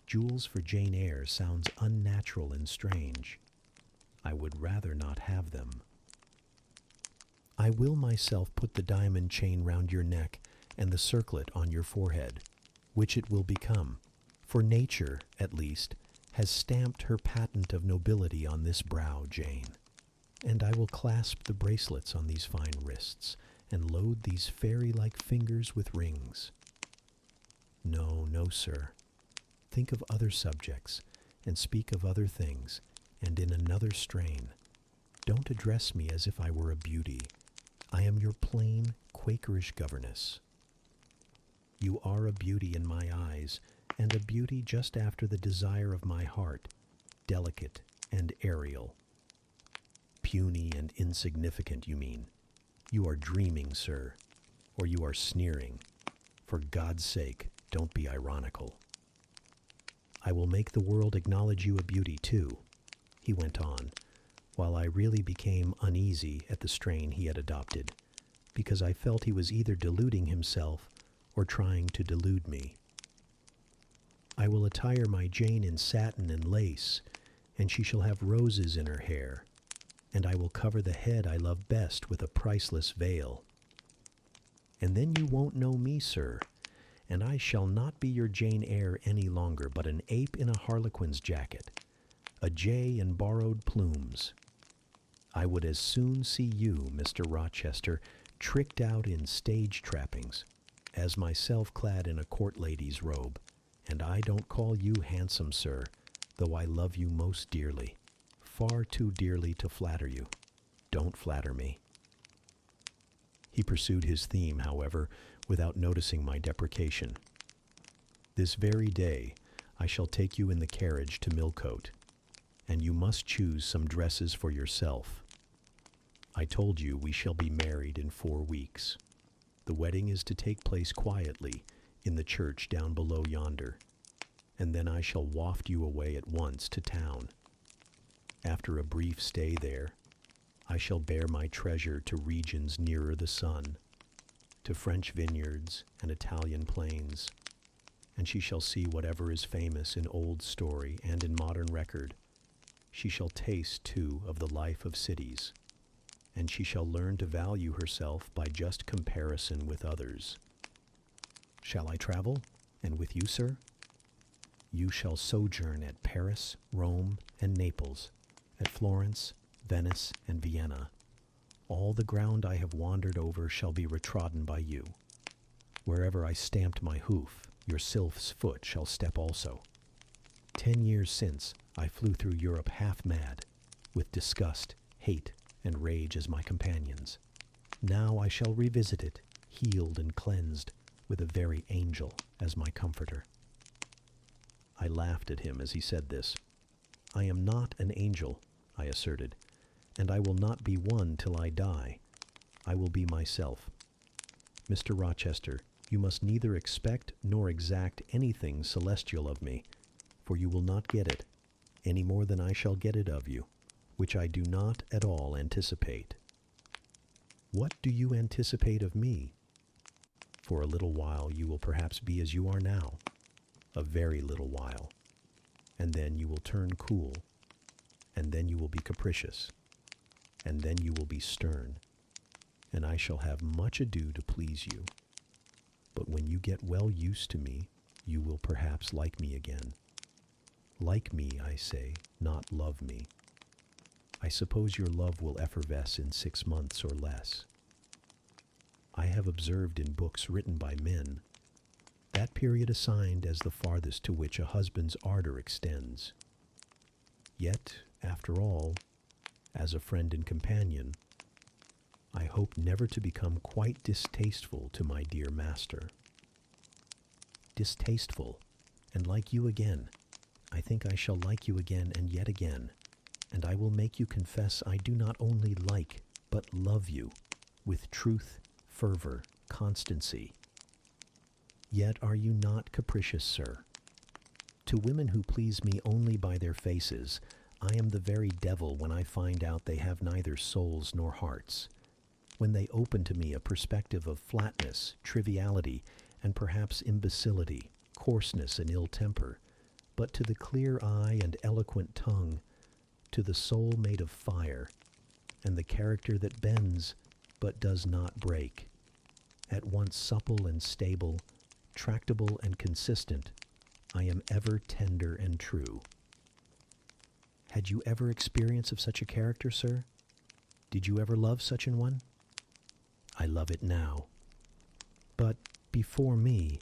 Jewels for Jane Eyre sounds unnatural and strange. I would rather not have them. I will myself put the diamond chain round your neck and the circlet on your forehead, which it will become, for nature, at least, has stamped her patent of nobility on this brow, Jane. And I will clasp the bracelets on these fine wrists, and load these fairy-like fingers with rings. No, no, sir. Think of other subjects, and speak of other things, and in another strain. Don't address me as if I were a beauty. I am your plain, Quakerish governess. You are a beauty in my eyes, and a beauty just after the desire of my heart, delicate and aerial. Puny and insignificant, you mean. You are dreaming, sir, or you are sneering. For God's sake, don't be ironical. I will make the world acknowledge you a beauty, too, he went on, while I really became uneasy at the strain he had adopted, because I felt he was either deluding himself or trying to delude me. I will attire my Jane in satin and lace, and she shall have roses in her hair, and I will cover the head I love best with a priceless veil. And then you won't know me, sir, and I shall not be your Jane Eyre any longer, but an ape in a harlequin's jacket, a jay in borrowed plumes. I would as soon see you, Mr. Rochester, tricked out in stage trappings, as myself clad in a court lady's robe. And I don't call you handsome, sir, though I love you most dearly, far too dearly to flatter you. Don't flatter me. He pursued his theme, however, without noticing my deprecation. This very day I shall take you in the carriage to Millcote. and you must choose some dresses for yourself. I told you we shall be married in 4 weeks. The wedding is to take place quietly in the church down below yonder, and then I shall waft you away at once to town. After a brief stay there, I shall bear my treasure to regions nearer the sun, to French vineyards and Italian plains, and she shall see whatever is famous in old story and in modern record. She shall taste, too, of the life of cities, and she shall learn to value herself by just comparison with others. Shall I travel, and with you, sir? You shall sojourn at Paris, Rome, and Naples, at Florence, Venice, and Vienna. All the ground I have wandered over shall be retrodden by you. Wherever I stamped my hoof, your sylph's foot shall step also. 10 years since, I flew through Europe half mad, with disgust, hate, and rage as my companions. Now I shall revisit it, healed and cleansed, with a very angel as my comforter. I laughed at him as he said this. I am not an angel, I asserted, and I will not be one till I die. I will be myself. Mr. Rochester, you must neither expect nor exact anything celestial of me, for you will not get it, any more than I shall get it of you, which I do not at all anticipate. What do you anticipate of me? For a little while you will perhaps be as you are now, a very little while, and then you will turn cool, and then you will be capricious, and then you will be stern, and I shall have much ado to please you. But when you get well used to me, you will perhaps like me again. Like me, I say, not love me. I suppose your love will effervesce in 6 months or less. I have observed in books written by men that period assigned as the farthest to which a husband's ardor extends. Yet, after all, as a friend and companion, I hope never to become quite distasteful to my dear master. Distasteful, and like you again. I think I shall like you again and yet again, and I will make you confess I do not only like, but love you, with truth, fervor, constancy. Yet are you not capricious, sir? To women who please me only by their faces, I am the very devil when I find out they have neither souls nor hearts, when they open to me a perspective of flatness, triviality, and perhaps imbecility, coarseness and ill temper, but to the clear eye and eloquent tongue, to the soul made of fire, and the character that bends but does not break, at once supple and stable, tractable and consistent, I am ever tender and true. Had you ever experience of such a character, sir? Did you ever love such an one? I love it now. But before me,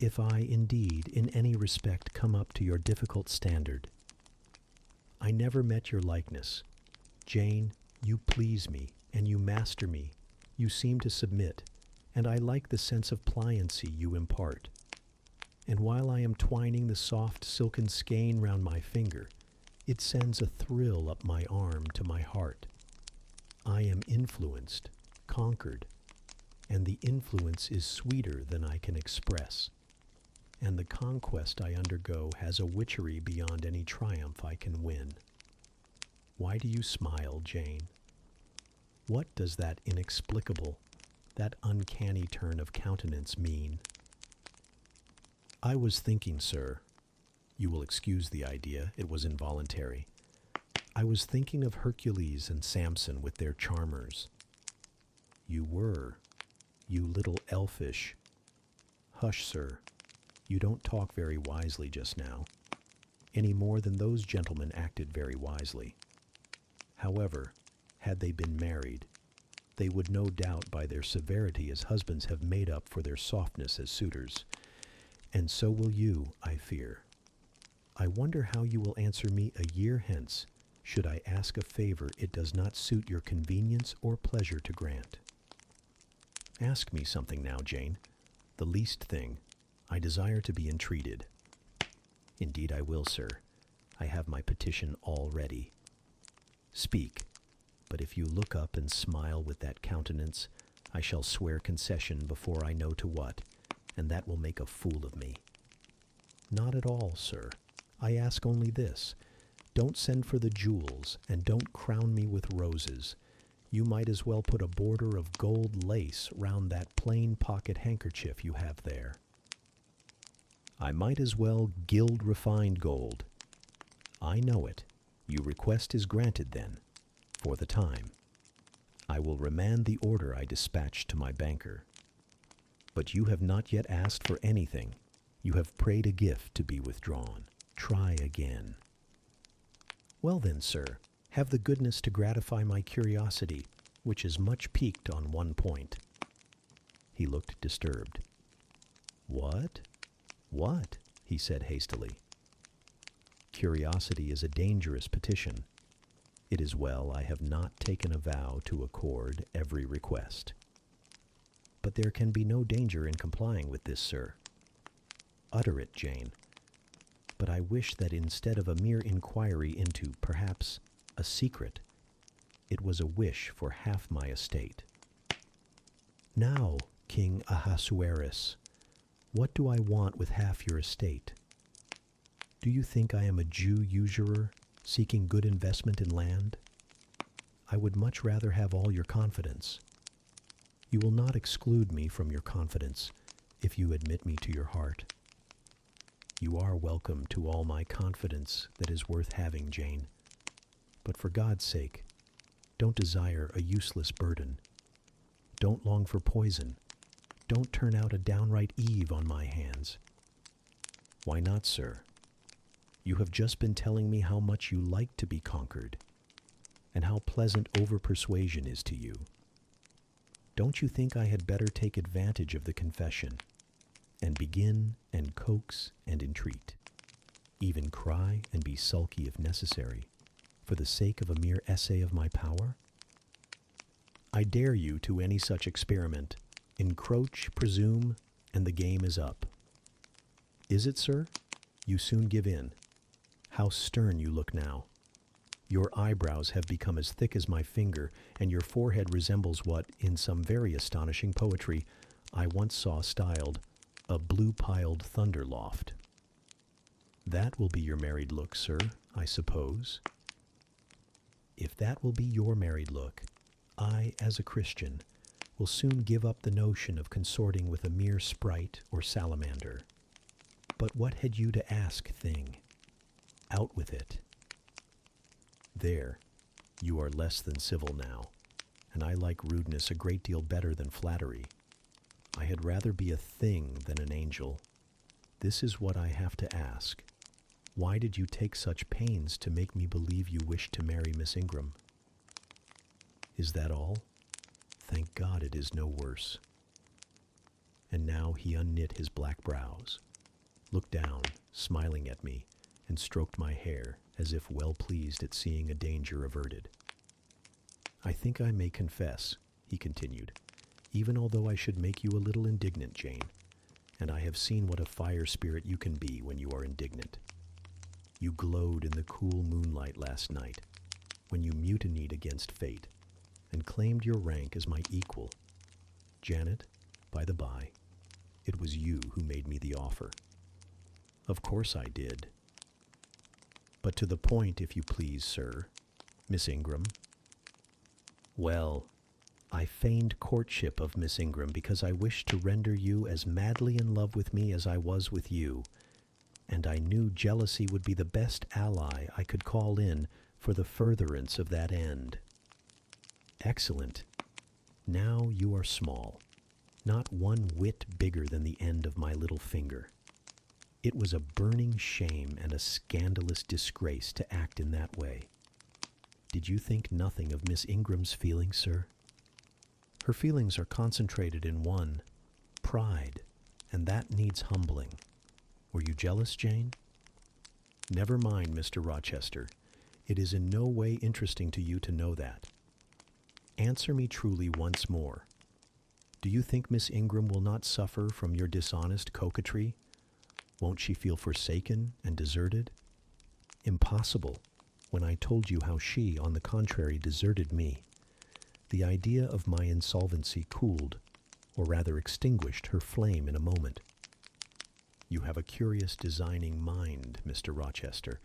if I indeed in any respect come up to your difficult standard, I never met your likeness. Jane, you please me, and you master me. You seem to submit, and I like the sense of pliancy you impart. And while I am twining the soft silken skein round my finger, it sends a thrill up my arm to my heart. I am influenced, conquered, and the influence is sweeter than I can express. And the conquest I undergo has a witchery beyond any triumph I can win. Why do you smile, Jane? What does that inexplicable, that uncanny turn of countenance mean? I was thinking, sir, you will excuse the idea, it was involuntary. I was thinking of Hercules and Samson with their charmers. You were, you little elfish. Hush, sir. You don't talk very wisely just now, any more than those gentlemen acted very wisely. However, had they been married, they would no doubt by their severity as husbands have made up for their softness as suitors, and so will you, I fear. I wonder how you will answer me a year hence, should I ask a favor it does not suit your convenience or pleasure to grant. Ask me something now, Jane, the least thing. I desire to be entreated. Indeed I will, sir. I have my petition all ready. Speak, but if you look up and smile with that countenance, I shall swear concession before I know to what, and that will make a fool of me. Not at all, sir. I ask only this. Don't send for the jewels, and don't crown me with roses. You might as well put a border of gold lace round that plain pocket handkerchief you have there. I might as well gild refined gold. I know it. Your request is granted then, for the time. I will remand the order I dispatched to my banker. But you have not yet asked for anything. You have prayed a gift to be withdrawn. Try again. Well then, sir, have the goodness to gratify my curiosity, which is much piqued on one point. He looked disturbed. What? What? He said hastily. Curiosity is a dangerous petition. It is well I have not taken a vow to accord every request. But there can be no danger in complying with this, sir. Utter it, Jane. But I wish that instead of a mere inquiry into, perhaps, a secret, it was a wish for half my estate. Now, King Ahasuerus, what do I want with half your estate? Do you think I am a Jew usurer seeking good investment in land? I would much rather have all your confidence. You will not exclude me from your confidence if you admit me to your heart. You are welcome to all my confidence that is worth having, Jane. But for God's sake, don't desire a useless burden. Don't long for poison. Don't turn out a downright Eve on my hands. Why not, sir? You have just been telling me how much you like to be conquered, and how pleasant over-persuasion is to you. Don't you think I had better take advantage of the confession, and begin and coax and entreat, even cry and be sulky if necessary, for the sake of a mere essay of my power? I dare you to any such experiment. Encroach, presume, and the game is up. Is it, sir? You soon give in. How stern you look now. Your eyebrows have become as thick as my finger, and your forehead resembles what, in some very astonishing poetry, I once saw styled a blue-piled thunder loft. That will be your married look, sir, I suppose. If that will be your married look, I, as a Christian, will soon give up the notion of consorting with a mere sprite or salamander. But what had you to ask, thing? Out with it. There, you are less than civil now, and I like rudeness a great deal better than flattery. I had rather be a thing than an angel. This is what I have to ask. Why did you take such pains to make me believe you wished to marry Miss Ingram? Is that all? Thank God it is no worse. And now he unknit his black brows, looked down, smiling at me, and stroked my hair, as if well pleased at seeing a danger averted. I think I may confess, he continued, even although I should make you a little indignant, Jane, and I have seen what a fire spirit you can be when you are indignant. You glowed in the cool moonlight last night, when you mutinied against fate, and claimed your rank as my equal. Janet, by the by, it was you who made me the offer. Of course I did. But to the point, if you please, sir, Miss Ingram. Well, I feigned courtship of Miss Ingram because I wished to render you as madly in love with me as I was with you, and I knew jealousy would be the best ally I could call in for the furtherance of that end. Excellent. Now you are small, not one whit bigger than the end of my little finger. It was a burning shame and a scandalous disgrace to act in that way. Did you think nothing of Miss Ingram's feelings, sir? Her feelings are concentrated in one, pride, and that needs humbling. Were you jealous, Jane? Never mind, Mr. Rochester. It is in no way interesting to you to know that. Answer me truly once more. Do you think Miss Ingram will not suffer from your dishonest coquetry? Won't she feel forsaken and deserted? Impossible, when I told you how she, on the contrary, deserted me. The idea of my insolvency cooled, or rather extinguished, her flame in a moment. You have a curious designing mind, Mr. Rochester.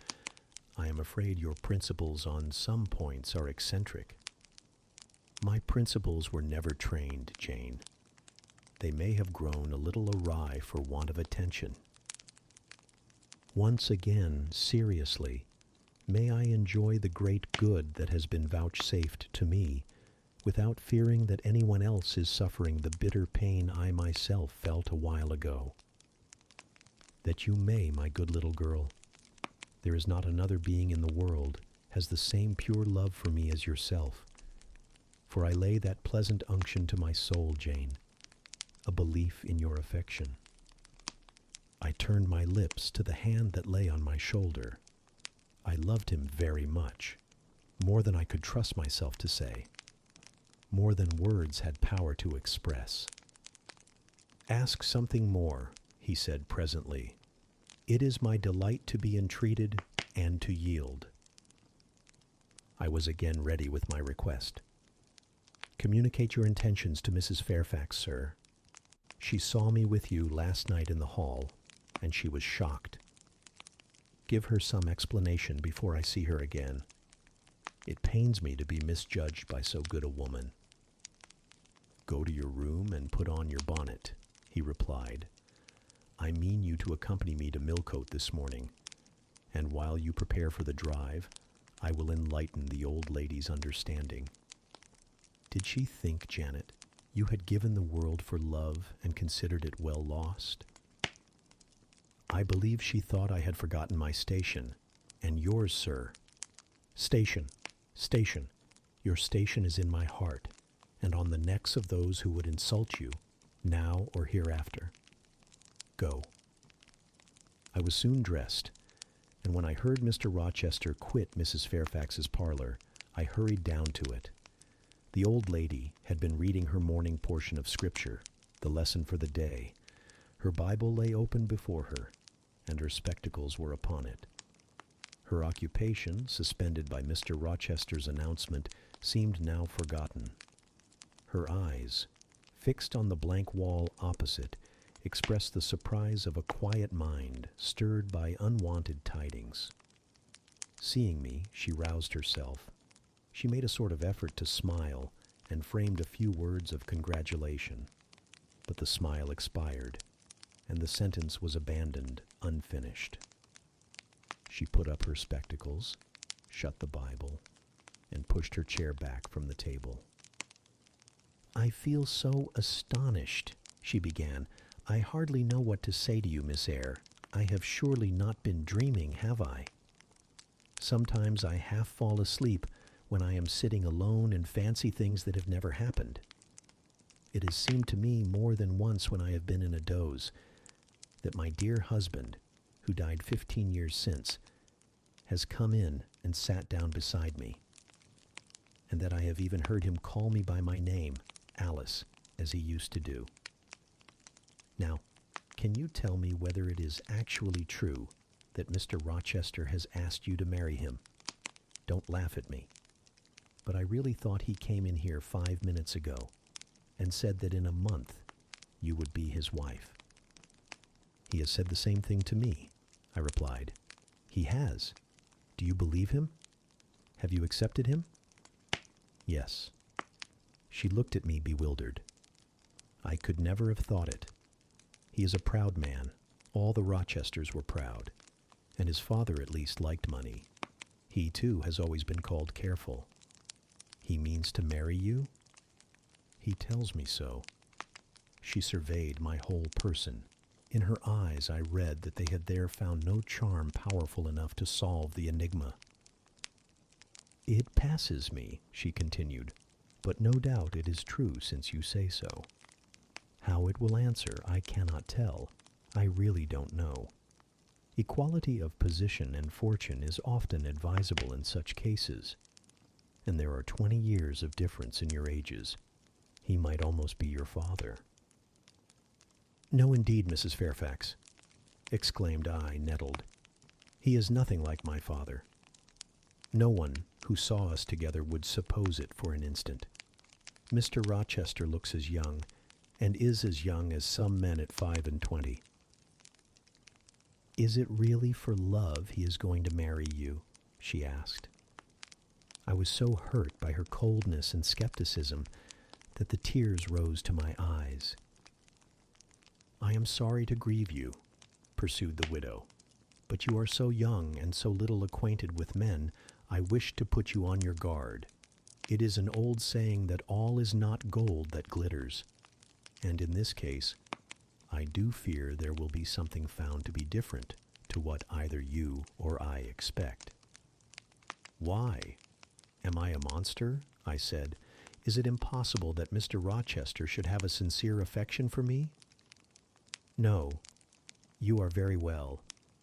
I am afraid your principles on some points are eccentric. My principles were never trained, Jane. They may have grown a little awry for want of attention. Once again, seriously, may I enjoy the great good that has been vouchsafed to me, without fearing that anyone else is suffering the bitter pain I myself felt a while ago. That you may, my good little girl. There is not another being in the world has the same pure love for me as yourself. For I lay that pleasant unction to my soul, Jane, a belief in your affection. I turned my lips to the hand that lay on my shoulder. I loved him very much, more than I could trust myself to say, more than words had power to express. Ask something more, he said presently. It is my delight to be entreated and to yield. I was again ready with my request. Communicate your intentions to Mrs. Fairfax, sir. She saw me with you last night in the hall, and she was shocked. Give her some explanation before I see her again. It pains me to be misjudged by so good a woman. Go to your room and put on your bonnet, he replied. I mean you to accompany me to Millcote this morning, and while you prepare for the drive, I will enlighten the old lady's understanding. Did she think, Janet, you had given the world for love and considered it well lost? I believe she thought I had forgotten my station, and yours, sir. Station, station. Your station is in my heart, and on the necks of those who would insult you, now or hereafter. Go. I was soon dressed, and when I heard Mr. Rochester quit Mrs. Fairfax's parlor, I hurried down to it. The old lady had been reading her morning portion of Scripture, the lesson for the day. Her Bible lay open before her, and her spectacles were upon it. Her occupation, suspended by Mr. Rochester's announcement, seemed now forgotten. Her eyes, fixed on the blank wall opposite, expressed the surprise of a quiet mind stirred by unwonted tidings. Seeing me, she roused herself. She made a sort of effort to smile and framed a few words of congratulation, but the smile expired, and the sentence was abandoned unfinished. She put up her spectacles, shut the Bible, and pushed her chair back from the table. I feel so astonished, she began. I hardly know what to say to you, Miss Eyre. I have surely not been dreaming, have I? Sometimes I half fall asleep when I am sitting alone and fancy things that have never happened. It has seemed to me more than once when I have been in a doze that my dear husband, who died 15 years since, has come in and sat down beside me, and that I have even heard him call me by my name, Alice, as he used to do. Now, can you tell me whether it is actually true that Mr. Rochester has asked you to marry him? Don't laugh at me. But I really thought he came in here 5 minutes ago and said that in a month you would be his wife. He has said the same thing to me, I replied. He has. Do you believe him? Have you accepted him? Yes. She looked at me bewildered. I could never have thought it. He is a proud man. All the Rochesters were proud, and his father at least liked money. He, too, has always been called careful. He means to marry you? He tells me so. She surveyed my whole person. In her eyes I read that they had there found no charm powerful enough to solve the enigma. It passes me, she continued, but no doubt it is true since you say so. How it will answer, I cannot tell. I really don't know. Equality of position and fortune is often advisable in such cases, and there are 20 years of difference in your ages. He might almost be your father. No, indeed, Mrs. Fairfax, exclaimed I, nettled. He is nothing like my father. No one who saw us together would suppose it for an instant. Mr. Rochester looks as young, and is as young as some men at 25. Is it really for love he is going to marry you? She asked. I was so hurt by her coldness and skepticism that the tears rose to my eyes. I am sorry to grieve you, pursued the widow, but you are so young and so little acquainted with men, I wish to put you on your guard. It is an old saying that all is not gold that glitters, and in this case, I do fear there will be something found to be different to what either you or I expect. Why? Am I a monster? I said. Is it impossible that Mr. Rochester should have a sincere affection for me? No, you are very well,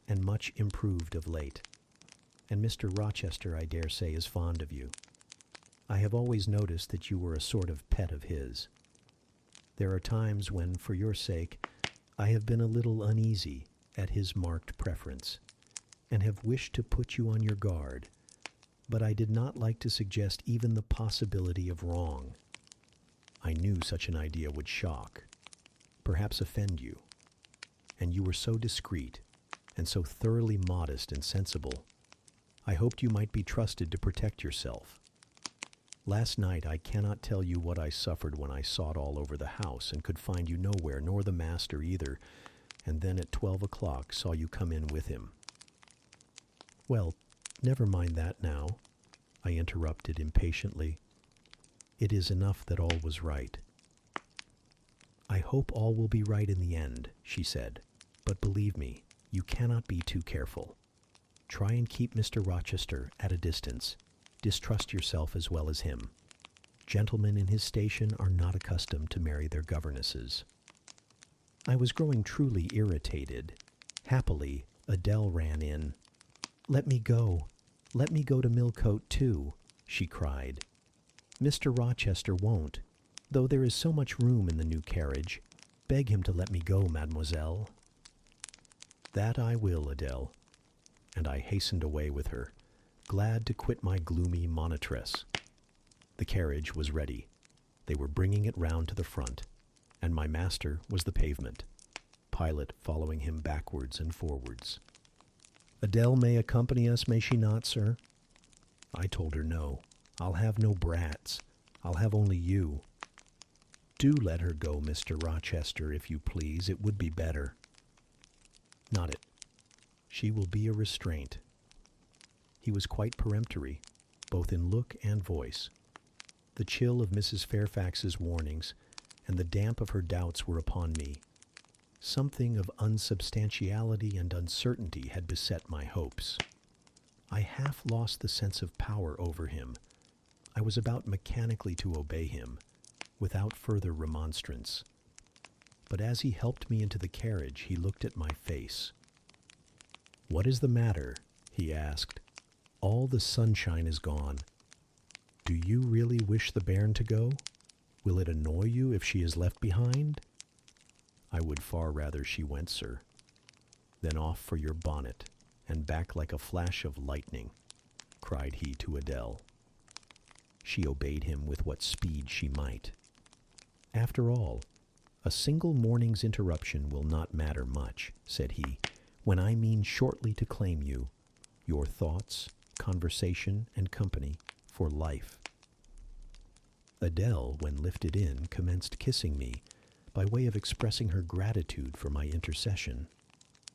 and much improved of late. And Mr. Rochester, I dare say, is fond of you. I have always noticed that you were a sort of pet of his. There are times when, for your sake, I have been a little uneasy at his marked preference, and have wished to put you on your guard, but I did not like to suggest even the possibility of wrong. I knew such an idea would shock, perhaps offend you, and you were so discreet and so thoroughly modest and sensible. I hoped you might be trusted to protect yourself. Last night I cannot tell you what I suffered when I sought all over the house and could find you nowhere, nor the master either, and then at 12 o'clock saw you come in with him. Well, never mind that now, I interrupted impatiently. It is enough that all was right. I hope all will be right in the end, she said, but believe me, you cannot be too careful. Try and keep Mr. Rochester at a distance. Distrust yourself as well as him. Gentlemen in his station are not accustomed to marry their governesses. I was growing truly irritated. Happily, Adele ran in. Let me go. Let me go to Millcote too, she cried. Mr. Rochester won't, though there is so much room in the new carriage. Beg him to let me go, mademoiselle. That I will, Adele. And I hastened away with her, glad to quit my gloomy monitress. The carriage was ready. They were bringing it round to the front, and my master was the pavement, Pilot following him backwards and forwards. Adele may accompany us, may she not, sir? I told her no. I'll have no brats. I'll have only you. Do let her go, Mr. Rochester, if you please. It would be better. Not it. She will be a restraint. He was quite peremptory, both in look and voice. The chill of Mrs. Fairfax's warnings and the damp of her doubts were upon me. Something of unsubstantiality and uncertainty had beset my hopes. I half lost the sense of power over him. I was about mechanically to obey him, without further remonstrance. But as he helped me into the carriage, he looked at my face. "What is the matter?" he asked. "All the sunshine is gone. Do you really wish the bairn to go? Will it annoy you if she is left behind?" "I would far rather she went, sir." "Then off for your bonnet, and back like a flash of lightning," cried he to Adele. She obeyed him with what speed she might. "After all, a single morning's interruption will not matter much," said he, "when I mean shortly to claim you, your thoughts, conversation, and company, for life." Adele, when lifted in, commenced kissing me, by way of expressing her gratitude for my intercession.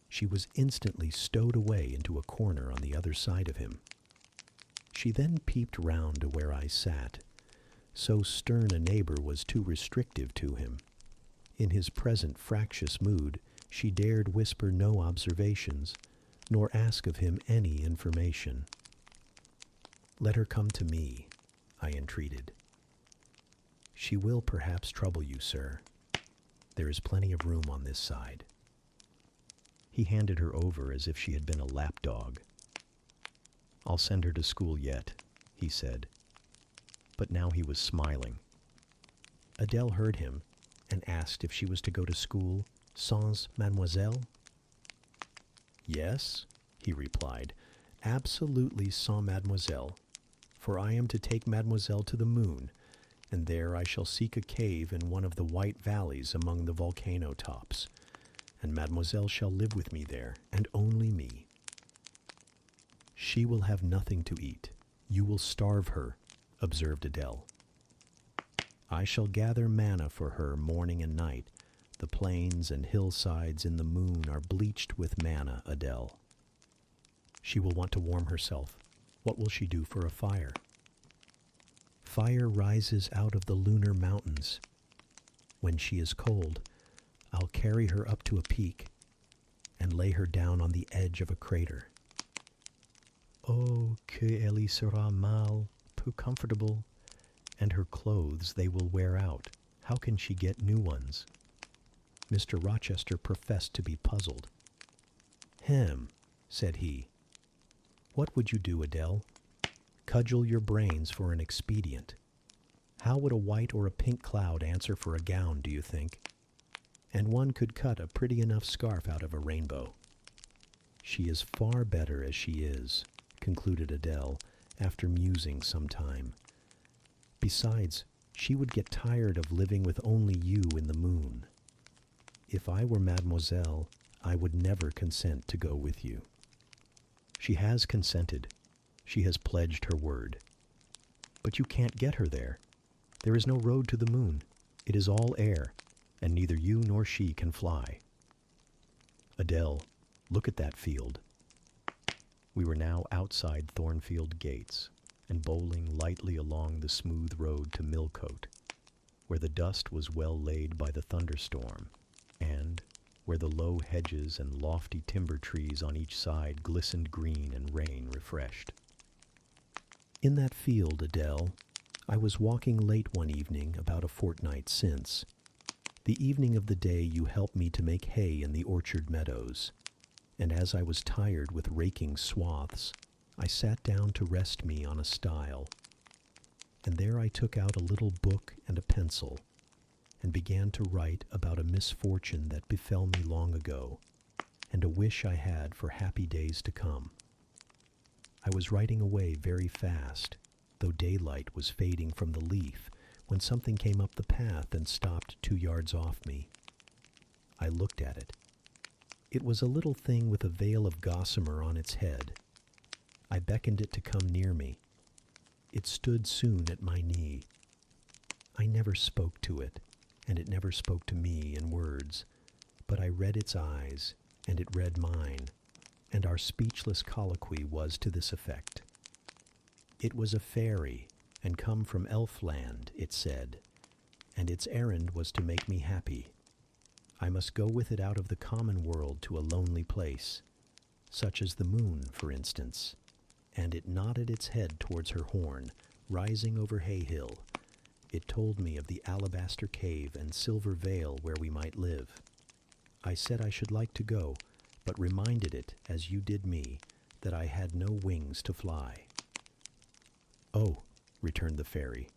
She was instantly stowed away into a corner on the other side of him. She then peeped round to where I sat. So stern a neighbor was too restrictive to him. In his present fractious mood, she dared whisper no observations, nor ask of him any information. "Let her come to me," I entreated. "She will perhaps trouble you, sir. There is plenty of room on this side." He handed her over as if she had been a lapdog. "I'll send her to school yet," he said. But now he was smiling. Adele heard him and asked if she was to go to school sans mademoiselle. "Yes, he replied, absolutely sans mademoiselle, for I am to take mademoiselle to the moon, and there I shall seek a cave in one of the white valleys among the volcano tops, and mademoiselle shall live with me there, and only me. She will have nothing to eat. You will starve her, observed Adele. I shall gather manna for her morning and night. The plains and hillsides in the moon are bleached with manna, Adele. She will want to warm herself. What will she do for a fire? Fire rises out of the lunar mountains. When she is cold, I'll carry her up to a peak and lay her down on the edge of a crater. Oh, que elle y sera mal, peu comfortable, and her clothes they will wear out. How can she get new ones? Mr. Rochester professed to be puzzled. Hem, said he. What would you do, Adele? Cudgel your brains for an expedient. How would a white or a pink cloud answer for a gown, do you think? And one could cut a pretty enough scarf out of a rainbow. She is far better as she is, concluded Adele, after musing some time. Besides, she would get tired of living with only you in the moon. If I were mademoiselle, I would never consent to go with you. She has consented. She has pledged her word. But you can't get her there. There is no road to the moon. It is all air, and neither you nor she can fly. Adele, look at that field. We were now outside Thornfield gates, and bowling lightly along the smooth road to Millcote, where the dust was well laid by the thunderstorm, and where the low hedges and lofty timber trees on each side glistened green and rain refreshed. In that field, Adele, I was walking late one evening about a fortnight since, the evening of the day you helped me to make hay in the orchard meadows, and as I was tired with raking swaths, I sat down to rest me on a stile, and there I took out a little book and a pencil, and began to write about a misfortune that befell me long ago, and a wish I had for happy days to come. I was writing away very fast, though daylight was fading from the leaf, when something came up the path and stopped 2 yards off me. I looked at it. It was a little thing with a veil of gossamer on its head. I beckoned it to come near me. It stood soon at my knee. I never spoke to it, and it never spoke to me in words, but I read its eyes, and it read mine, and our speechless colloquy was to this effect. It was a fairy, and come from Elfland, it said, and its errand was to make me happy. I must go with it out of the common world to a lonely place, such as the moon, for instance, and it nodded its head towards her horn, rising over Hay Hill. It told me of the alabaster cave and silver vale where we might live. I said I should like to go, but reminded it, as you did me, that I had no wings to fly. Oh, returned the fairy,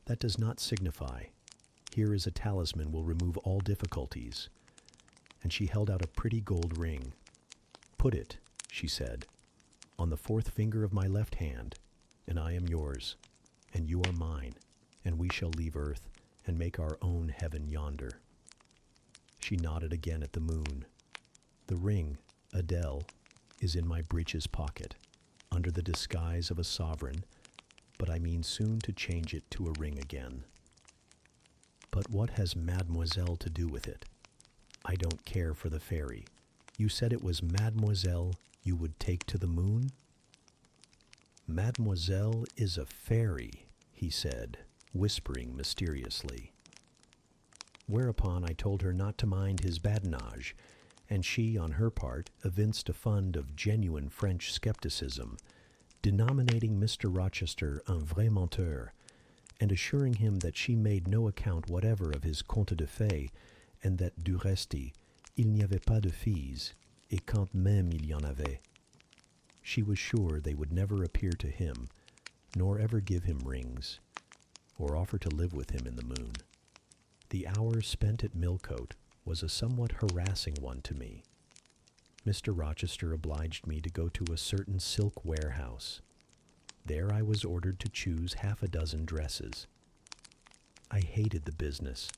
that does not signify. Here is a talisman will remove all difficulties. And she held out a pretty gold ring. Put it, she said, on the 4th finger of my left hand, and I am yours, and you are mine, and we shall leave earth and make our own heaven yonder. She nodded again at the moon. The ring, Adele, is in my breeches pocket, under the disguise of a sovereign, but I mean soon to change it to a ring again. But what has mademoiselle to do with it? I don't care for the fairy. You said it was mademoiselle you would take to the moon? Mademoiselle is a fairy, he said, whispering mysteriously. Whereupon I told her not to mind his badinage, and she, on her part, evinced a fund of genuine French skepticism, denominating Mr. Rochester un vrai menteur, and assuring him that she made no account whatever of his contes de fées, and that du reste, il n'y avait pas de filles, et quand même il y en avait. She was sure they would never appear to him, nor ever give him rings, or offer to live with him in the moon. The hour spent at Millcote was a somewhat harassing one to me. Mr. Rochester obliged me to go to a certain silk warehouse. There I was ordered to choose 6 dresses. I hated the business.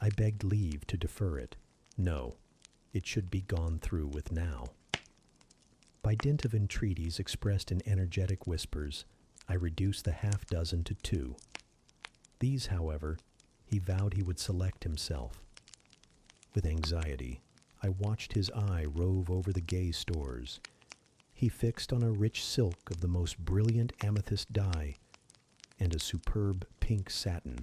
I begged leave to defer it. No, it should be gone through with now. By dint of entreaties expressed in energetic whispers, I reduced the 6 to 2. These, however, he vowed he would select himself. With anxiety, I watched his eye rove over the gay stores. He fixed on a rich silk of the most brilliant amethyst dye and a superb pink satin.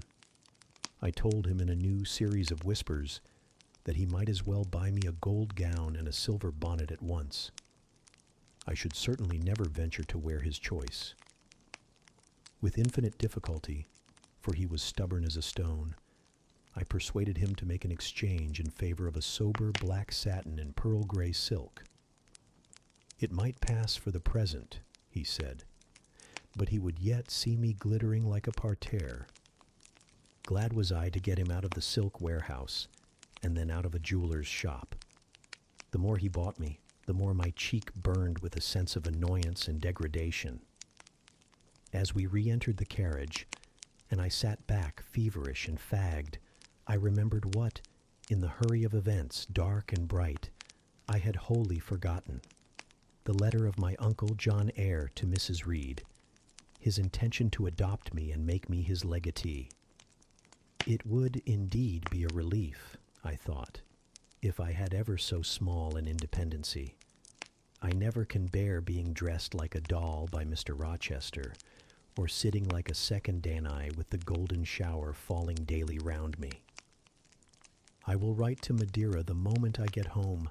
I told him in a new series of whispers that he might as well buy me a gold gown and a silver bonnet at once. I should certainly never venture to wear his choice. With infinite difficulty, for he was stubborn as a stone, I persuaded him to make an exchange in favor of a sober black satin and pearl gray silk. It might pass for the present, he said, but he would yet see me glittering like a parterre. Glad was I to get him out of the silk warehouse and then out of a jeweler's shop. The more he bought me, the more my cheek burned with a sense of annoyance and degradation. As we re-entered the carriage, and I sat back feverish and fagged, I remembered what, in the hurry of events, dark and bright, I had wholly forgotten. The letter of my uncle Jane Eyre to Mrs. Reed, his intention to adopt me and make me his legatee. It would indeed be a relief, I thought, if I had ever so small an independency. I never can bear being dressed like a doll by Mr. Rochester, or sitting like a second Danae with the golden shower falling daily round me. I will write to Madeira the moment I get home,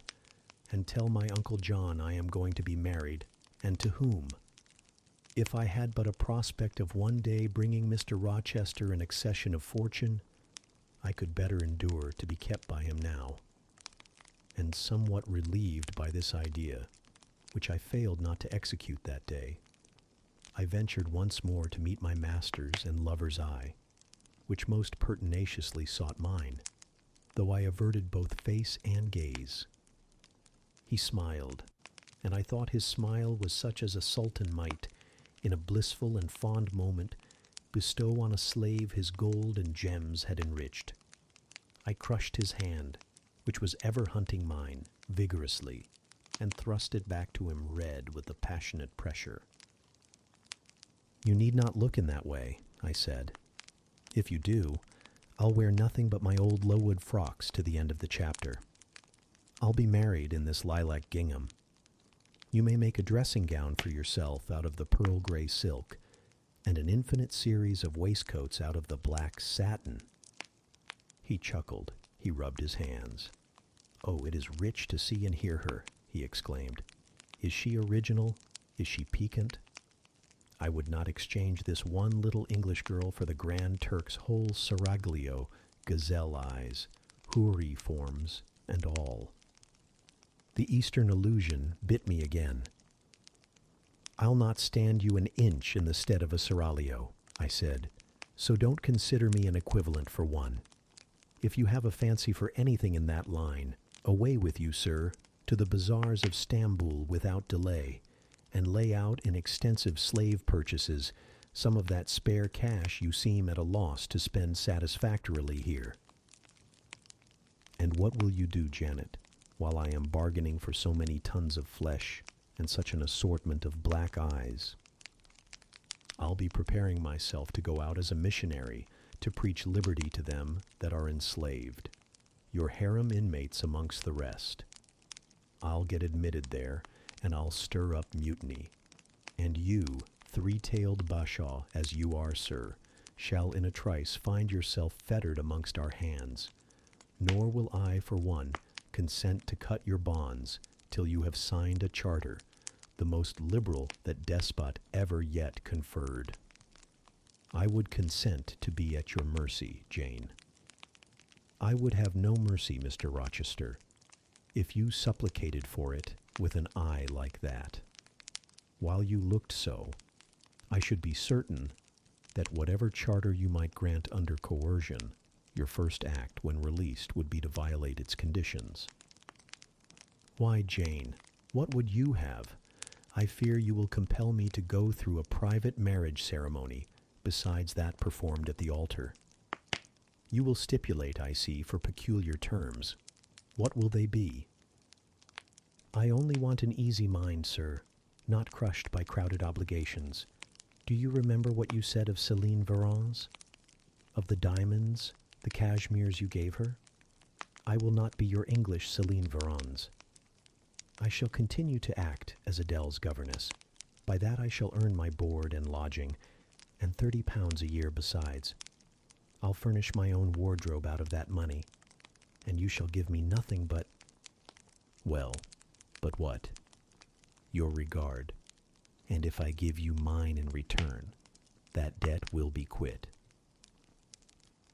and tell my Uncle John I am going to be married, and to whom. If I had but a prospect of one day bringing Mr. Rochester an accession of fortune, I could better endure to be kept by him now. And somewhat relieved by this idea, which I failed not to execute that day, I ventured once more to meet my master's and lover's eye, which most pertinaciously sought mine, though I averted both face and gaze. He smiled, and I thought his smile was such as a sultan might, in a blissful and fond moment, bestow on a slave his gold and gems had enriched. I crushed his hand, which was ever hunting mine, vigorously, and thrust it back to him red with a passionate pressure. "You need not look in that way," I said. "If you do, I'll wear nothing but my old Lowood frocks to the end of the chapter. I'll be married in this lilac gingham. You may make a dressing gown for yourself out of the pearl gray silk, and an infinite series of waistcoats out of the black satin." He chuckled. He rubbed his hands. "Oh, it is rich to see and hear her," he exclaimed. "Is she original? Is she piquant? I would not exchange this one little English girl for the Grand Turk's whole seraglio, gazelle eyes, houri forms, and all." The Eastern allusion bit me again. "I'll not stand you an inch in the stead of a seraglio," I said, "so don't consider me an equivalent for one. If you have a fancy for anything in that line, away with you, sir, to the bazaars of Stamboul without delay, and lay out in extensive slave purchases some of that spare cash you seem at a loss to spend satisfactorily here." "And what will you do, Janet, while I am bargaining for so many tons of flesh and such an assortment of black eyes?" "I'll be preparing myself to go out as a missionary to preach liberty to them that are enslaved, your harem inmates amongst the rest. I'll get admitted there, and I'll stir up mutiny. And you, three-tailed bashaw as you are, sir, shall in a trice find yourself fettered amongst our hands. Nor will I, for one, consent to cut your bonds till you have signed a charter, the most liberal that despot ever yet conferred. I would consent to be at your mercy, Jane." "I would have no mercy, Mr. Rochester, if you supplicated for it with an eye like that. While you looked so, I should be certain that whatever charter you might grant under coercion, your first act when released would be to violate its conditions." "Why, Jane, What would you have? I fear you will compel me to go through a private marriage ceremony, besides that performed at the altar. You will stipulate, I see, for peculiar terms. What will they be? I only want an easy mind, sir, not crushed by crowded obligations. Do you remember what you said of Céline Varens? Of the diamonds, the cashmeres you gave her? I will not be your English Céline Varens. I shall continue to act as Adele's governess. By that I shall earn my board and lodging, and £30 a year besides. I'll furnish my own wardrobe out of that money, and you shall give me nothing but... Well, but what? Your regard. And if I give you mine in return, that debt will be quit.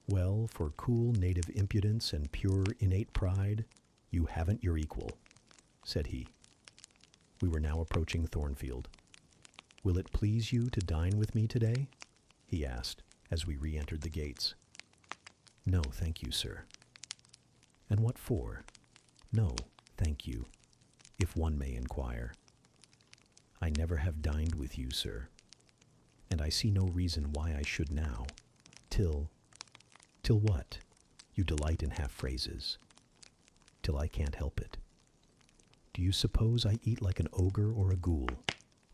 Well, for cool native impudence and pure innate pride, you haven't your equal, said he. We were now approaching Thornfield. Will it please you to dine with me today? He asked, as we re-entered the gates. No, thank you, sir. And what for? No, thank you, if one may inquire. I never have dined with you, sir, and I see no reason why I should now, till what? You delight in half-phrases. Till I can't help it. Do you suppose I eat like an ogre or a ghoul,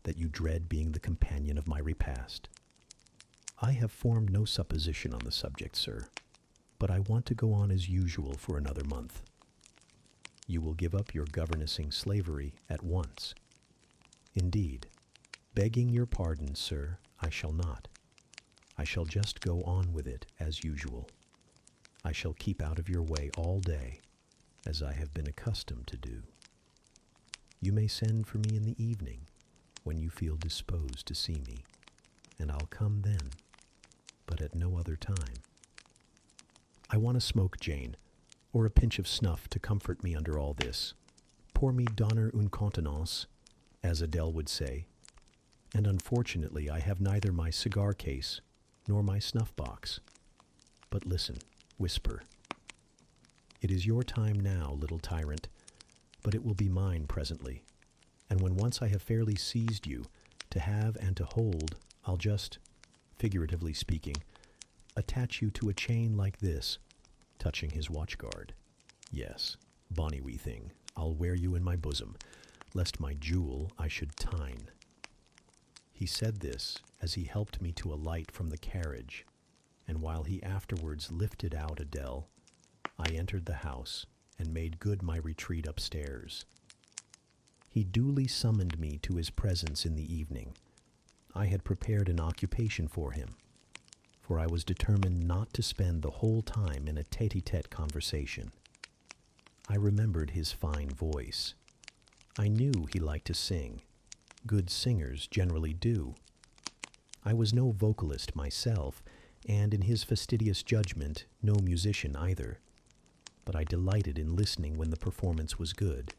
that you dread being the companion of my repast? I have formed no supposition on the subject, sir, but I want to go on as usual for another month. You will give up your governessing slavery at once. Indeed, begging your pardon, sir, I shall not. I shall just go on with it as usual. I shall keep out of your way all day, as I have been accustomed to do. You may send for me in the evening, when you feel disposed to see me, and I'll come then, but at no other time. I want a smoke, Jane, or a pinch of snuff to comfort me under all this. Pour me donner une contenance, as Adele would say, and unfortunately I have neither my cigar case nor my snuff box. But listen, whisper. It is your time now, little tyrant, but it will be mine presently, and when once I have fairly seized you, to have and to hold, I'll just, figuratively speaking, attach you to a chain like this, touching his watch-guard. Yes, bonny wee thing, I'll wear you in my bosom, lest my jewel I should tine. He said this as he helped me to alight from the carriage, and while he afterwards lifted out Adele, I entered the house and made good my retreat upstairs. He duly summoned me to his presence in the evening. I had prepared an occupation for him, for I was determined not to spend the whole time in a tete-a-tete conversation. I remembered his fine voice. I knew he liked to sing. Good singers generally do. I was no vocalist myself, and in his fastidious judgment, no musician either. But I delighted in listening when the performance was good.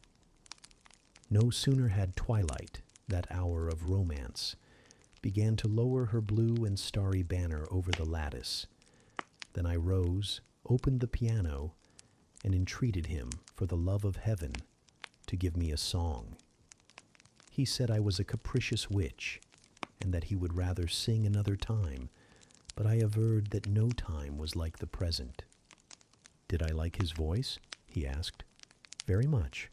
No sooner had twilight, that hour of romance, began to lower her blue and starry banner over the lattice, than I rose, opened the piano, and entreated him, for the love of heaven, to give me a song. He said I was a capricious witch, and that he would rather sing another time, but I averred that no time was like the present. Did I like his voice? He asked. Very much.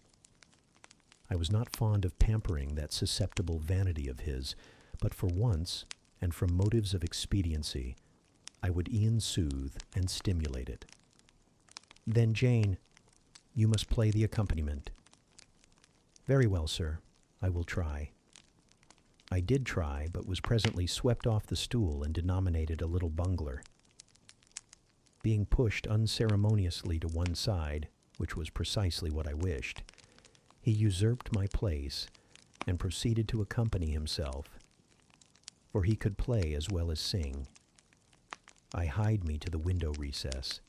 I was not fond of pampering that susceptible vanity of his, but for once, and from motives of expediency, I would e'en soothe and stimulate it. Then, Jane, you must play the accompaniment. Very well, sir. I will try. I did try, but was presently swept off the stool and denominated a little bungler. Being pushed unceremoniously to one side, which was precisely what I wished, he usurped my place and proceeded to accompany himself, for he could play as well as sing. I hied me to the window recess,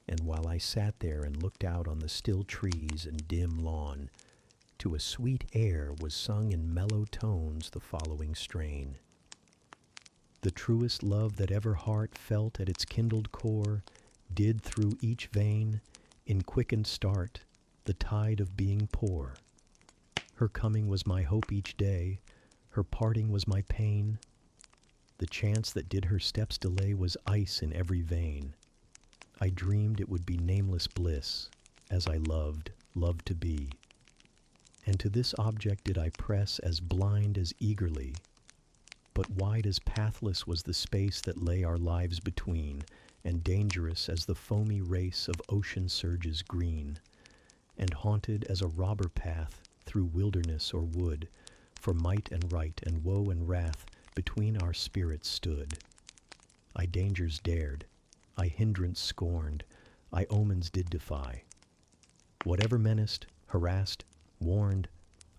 and while I sat there and looked out on the still trees and dim lawn, to a sweet air was sung in mellow tones the following strain. The truest love that ever heart felt at its kindled core did through each vein, in quickened start, the tide of being pour. Her coming was my hope each day, her parting was my pain. The chance that did her steps delay was ice in every vein. I dreamed it would be nameless bliss, as I loved to be. And to this object did I press as blind as eagerly. But wide as pathless was the space that lay our lives between, and dangerous as the foamy race of ocean surges green, and haunted as a robber path through wilderness or wood, for might and right and woe and wrath between our spirits stood. I dangers dared, I hindrance scorned, I omens did defy. Whatever menaced, harassed, warned,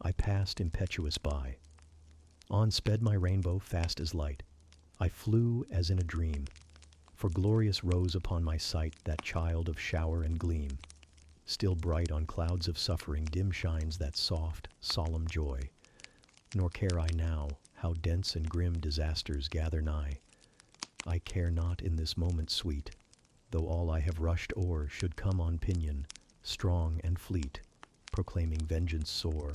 I passed impetuous by. On sped my rainbow fast as light. I flew as in a dream, for glorious rose upon my sight that child of shower and gleam. Still bright on clouds of suffering dim shines that soft, solemn joy. Nor care I now how dense and grim disasters gather nigh. I care not in this moment sweet, though all I have rushed o'er should come on pinion, strong and fleet, proclaiming vengeance sore.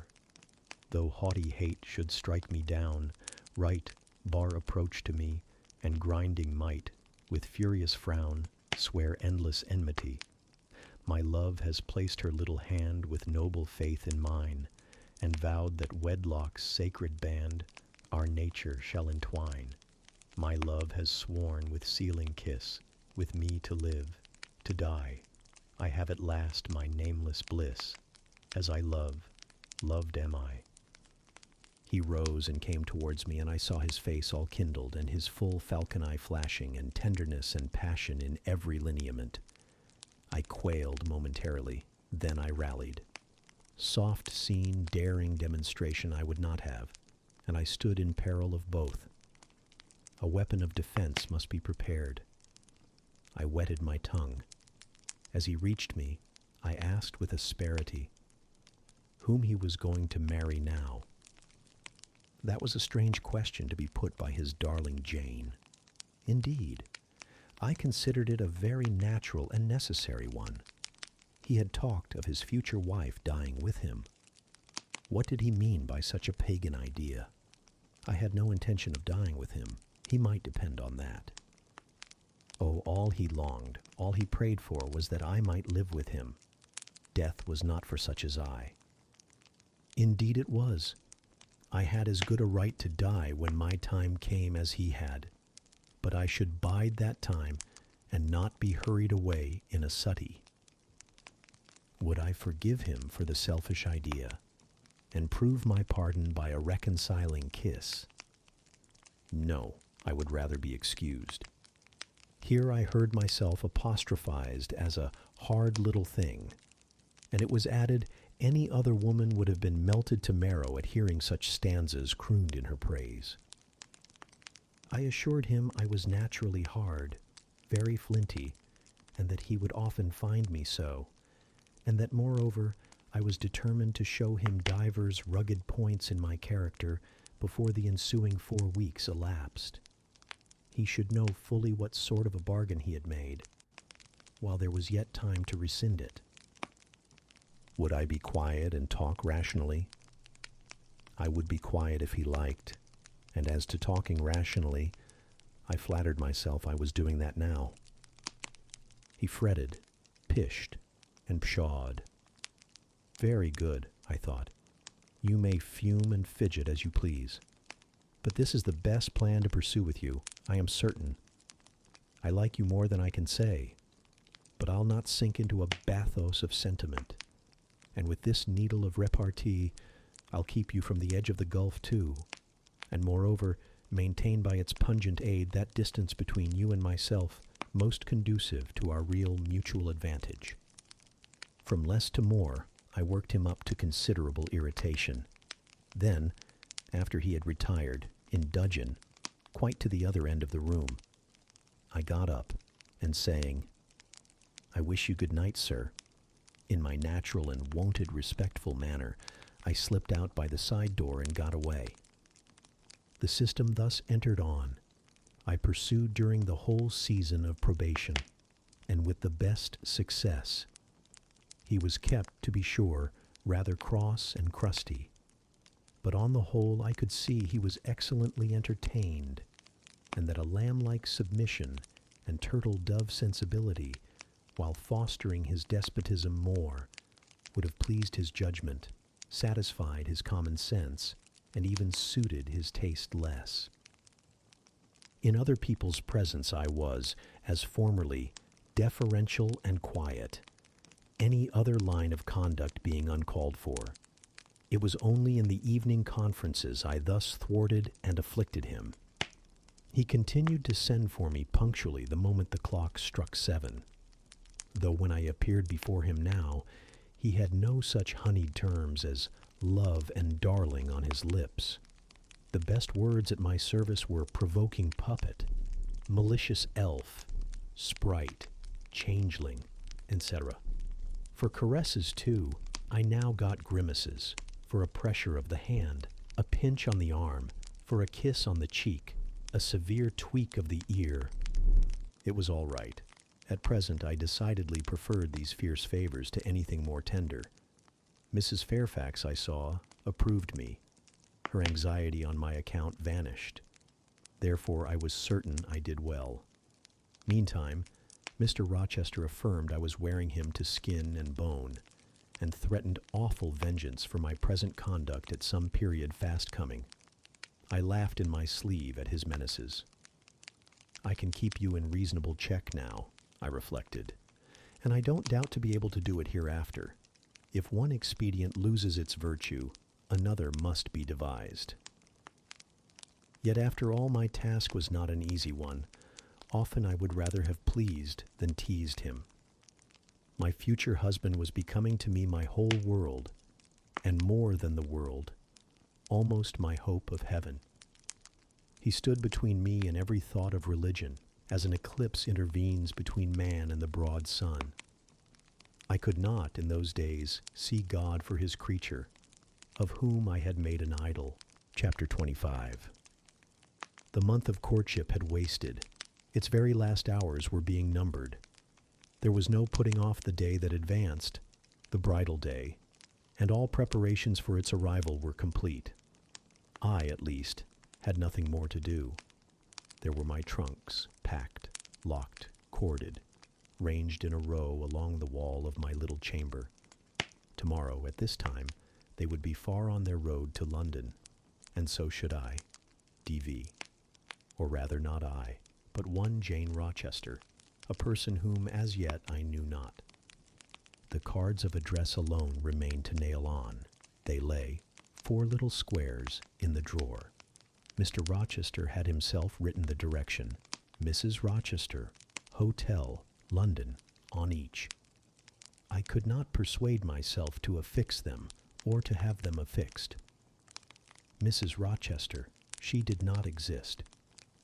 Though haughty hate should strike me down, right bar approach to me, and grinding might, with furious frown, swear endless enmity. My love has placed her little hand with noble faith in mine, and vowed that wedlock's sacred band our nature shall entwine. My love has sworn with sealing kiss, with me to live, to die. I have at last my nameless bliss. As I loved am I. He rose and came towards me, and I saw his face all kindled, and his full falcon eye flashing, and tenderness and passion in every lineament. I quailed momentarily, then I rallied. Soft scene, daring demonstration I would not have, and I stood in peril of both. A weapon of defense must be prepared. I wetted my tongue. As he reached me, I asked with asperity whom he was going to marry now. That was a strange question to be put by his darling Jane. Indeed, I considered it a very natural and necessary one. He had talked of his future wife dying with him. What did he mean by such a pagan idea? I had no intention of dying with him. He might depend on that. Oh, all he longed, all he prayed for was that I might live with him. Death was not for such as I. Indeed it was. I had as good a right to die when my time came as he had, but I should bide that time and not be hurried away in a suttee. Would I forgive him for the selfish idea, and prove my pardon by a reconciling kiss? No, I would rather be excused. Here I heard myself apostrophized as a hard little thing, and it was added any other woman would have been melted to marrow at hearing such stanzas crooned in her praise. I assured him I was naturally hard, very flinty, and that he would often find me so, and that moreover I was determined to show him divers rugged points in my character before the ensuing 4 weeks elapsed. He should know fully what sort of a bargain he had made, while there was yet time to rescind it. Would I be quiet and talk rationally? I would be quiet if he liked, and as to talking rationally, I flattered myself I was doing that now. He fretted, pished, and pshawed. Very good, I thought. You may fume and fidget as you please. But this is the best plan to pursue with you, I am certain. I like you more than I can say, but I'll not sink into a bathos of sentiment. And with this needle of repartee, I'll keep you from the edge of the gulf too, and moreover, maintain by its pungent aid that distance between you and myself most conducive to our real mutual advantage. From less to more, I worked him up to considerable irritation. Then, after he had retired, in dudgeon, quite to the other end of the room, I got up, and saying, "I wish you good night, sir," in my natural and wonted respectful manner, I slipped out by the side door and got away. The system thus entered on, I pursued during the whole season of probation, and with the best success. He was kept, to be sure, rather cross and crusty, but on the whole I could see he was excellently entertained, and that a lamb-like submission and turtle-dove sensibility, while fostering his despotism more, would have pleased his judgment, satisfied his common sense, and even suited his taste less. In other people's presence I was, as formerly, deferential and quiet, any other line of conduct being uncalled for. It was only in the evening conferences I thus thwarted and afflicted him. He continued to send for me punctually the moment the clock struck 7, though when I appeared before him now, he had no such honeyed terms as love and darling on his lips. The best words at my service were provoking puppet, malicious elf, sprite, changeling, etc. For caresses, too, I now got grimaces, for a pressure of the hand, a pinch on the arm, for a kiss on the cheek, a severe tweak of the ear. It was all right. At present I decidedly preferred these fierce favors to anything more tender. Mrs. Fairfax, I saw, approved me. Her anxiety on my account vanished. Therefore I was certain I did well. Meantime, Mr. Rochester affirmed I was wearing him to skin and bone, and threatened awful vengeance for my present conduct at some period fast coming. I laughed in my sleeve at his menaces. I can keep you in reasonable check now, I reflected, and I don't doubt to be able to do it hereafter. If one expedient loses its virtue, another must be devised. Yet after all, my task was not an easy one. Often I would rather have pleased than teased him. My future husband was becoming to me my whole world, and more than the world, almost my hope of heaven. He stood between me and every thought of religion, as an eclipse intervenes between man and the broad sun. I could not, in those days, see God for his creature, of whom I had made an idol. Chapter 25. The month of courtship had wasted. Its very last hours were being numbered. There was no putting off the day that advanced, the bridal day, and all preparations for its arrival were complete. I, at least, had nothing more to do. There were my trunks, packed, locked, corded, ranged in a row along the wall of my little chamber. Tomorrow, at this time, they would be far on their road to London, and so should I, D.V., or rather not I, but one Jane Rochester, a person whom as yet I knew not. The cards of address alone remained to nail on. They lay, 4 little squares, in the drawer. Mr. Rochester had himself written the direction, Mrs. Rochester, Hotel, London, on each. I could not persuade myself to affix them, or to have them affixed. Mrs. Rochester, she did not exist.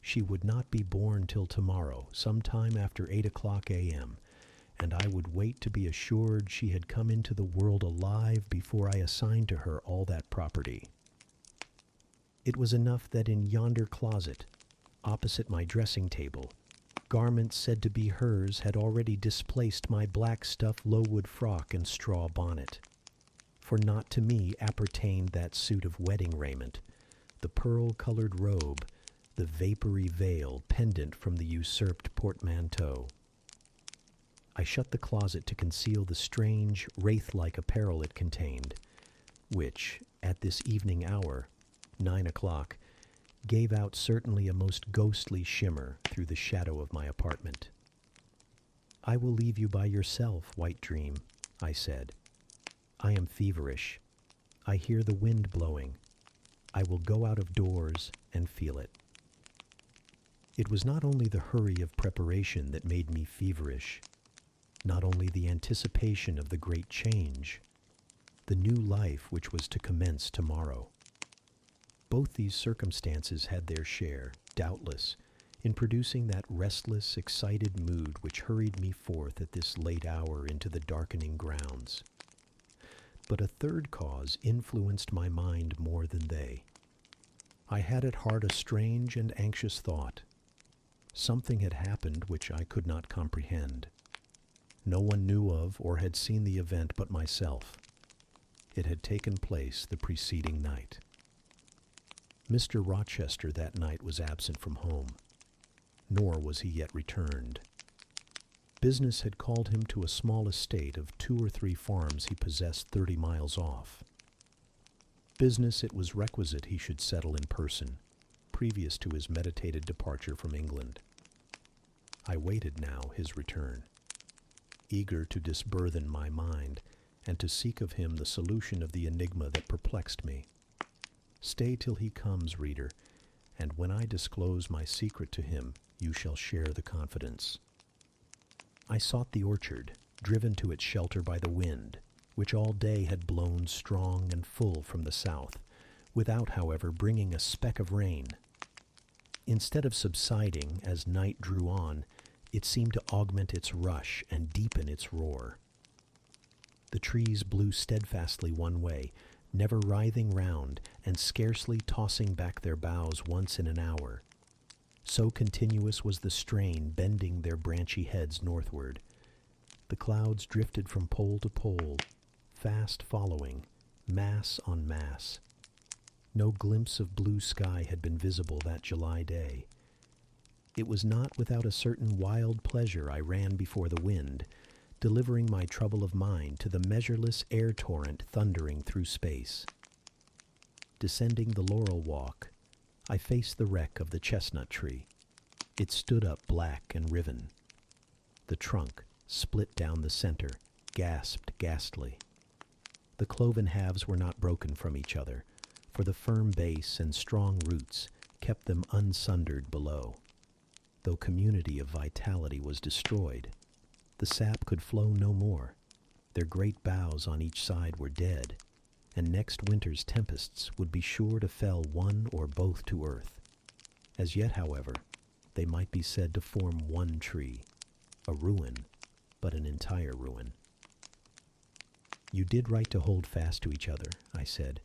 She would not be born till tomorrow, sometime after 8 o'clock a.m., and I would wait to be assured she had come into the world alive before I assigned to her all that property. It was enough that in yonder closet, opposite my dressing table, garments said to be hers had already displaced my black stuff Lowood frock and straw bonnet. For not to me appertained that suit of wedding raiment, the pearl-colored robe, the vapory veil pendant from the usurped portmanteau. I shut the closet to conceal the strange, wraith-like apparel it contained, which, at this evening hour, 9 o'clock, gave out certainly a most ghostly shimmer through the shadow of my apartment. "I will leave you by yourself, White Dream," I said. "I am feverish. I hear the wind blowing. I will go out of doors and feel it." It was not only the hurry of preparation that made me feverish, not only the anticipation of the great change, the new life which was to commence tomorrow. Both these circumstances had their share, doubtless, in producing that restless, excited mood which hurried me forth at this late hour into the darkening grounds. But a third cause influenced my mind more than they. I had at heart a strange and anxious thought. Something had happened which I could not comprehend. No one knew of or had seen the event but myself. It had taken place the preceding night. Mr. Rochester that night was absent from home, nor was he yet returned. Business had called him to a small estate of 2 or 3 farms he possessed 30 miles off. Business it was requisite he should settle in person, previous to his meditated departure from England. I waited now his return, eager to disburthen my mind and to seek of him the solution of the enigma that perplexed me. Stay till he comes, reader, and when I disclose my secret to him, you shall share the confidence. I sought the orchard, driven to its shelter by the wind, which all day had blown strong and full from the south, without, however, bringing a speck of rain. Instead of subsiding as night drew on, it seemed to augment its rush and deepen its roar. The trees blew steadfastly one way, never writhing round and scarcely tossing back their boughs once in an hour. So continuous was the strain bending their branchy heads northward. The clouds drifted from pole to pole, fast following, mass on mass. No glimpse of blue sky had been visible that July day. It was not without a certain wild pleasure I ran before the wind, delivering my trouble of mind to the measureless air torrent thundering through space. Descending the laurel walk, I faced the wreck of the chestnut tree. It stood up black and riven. The trunk, split down the center, gasped ghastly. The cloven halves were not broken from each other, for the firm base and strong roots kept them unsundered below. Though community of vitality was destroyed, the sap could flow no more. Their great boughs on each side were dead, and next winter's tempests would be sure to fell one or both to earth. As yet, however, they might be said to form one tree, a ruin, but an entire ruin. You did right to hold fast to each other, I said,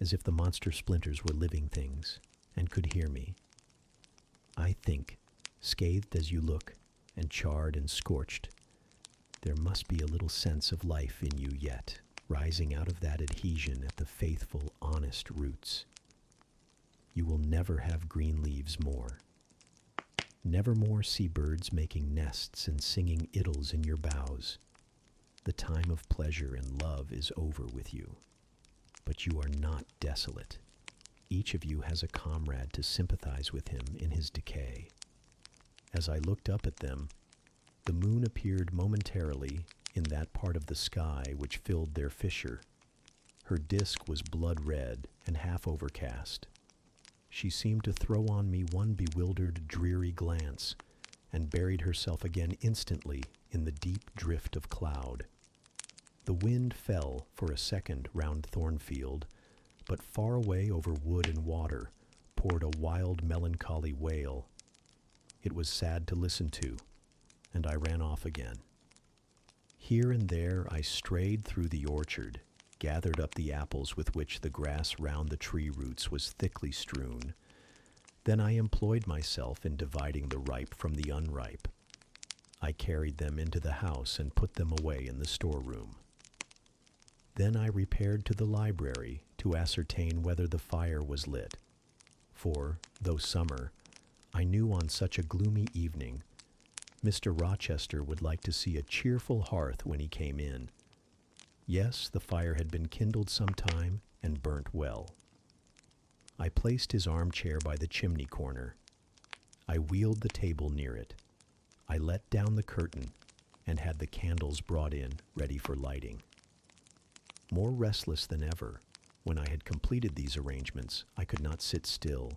as if the monster splinters were living things, and could hear me. I think, scathed as you look, and charred and scorched, there must be a little sense of life in you yet, rising out of that adhesion at the faithful, honest roots. You will never have green leaves more. Never more see birds making nests and singing idyls in your boughs. The time of pleasure and love is over with you. But you are not desolate. Each of you has a comrade to sympathize with him in his decay. As I looked up at them, the moon appeared momentarily in that part of the sky which filled their fissure. Her disk was blood-red and half overcast. She seemed to throw on me one bewildered, dreary glance, and buried herself again instantly in the deep drift of cloud. The wind fell for a second round Thornfield, but far away over wood and water poured a wild, melancholy wail. It was sad to listen to, and I ran off again. Here and there I strayed through the orchard, gathered up the apples with which the grass round the tree roots was thickly strewn. Then I employed myself in dividing the ripe from the unripe. I carried them into the house and put them away in the storeroom. Then I repaired to the library to ascertain whether the fire was lit, for, though summer, I knew on such a gloomy evening Mr. Rochester would like to see a cheerful hearth when he came in. Yes, the fire had been kindled some time and burnt well. I placed his armchair by the chimney corner. I wheeled the table near it. I let down the curtain and had the candles brought in ready for lighting. More restless than ever, when I had completed these arrangements, I could not sit still,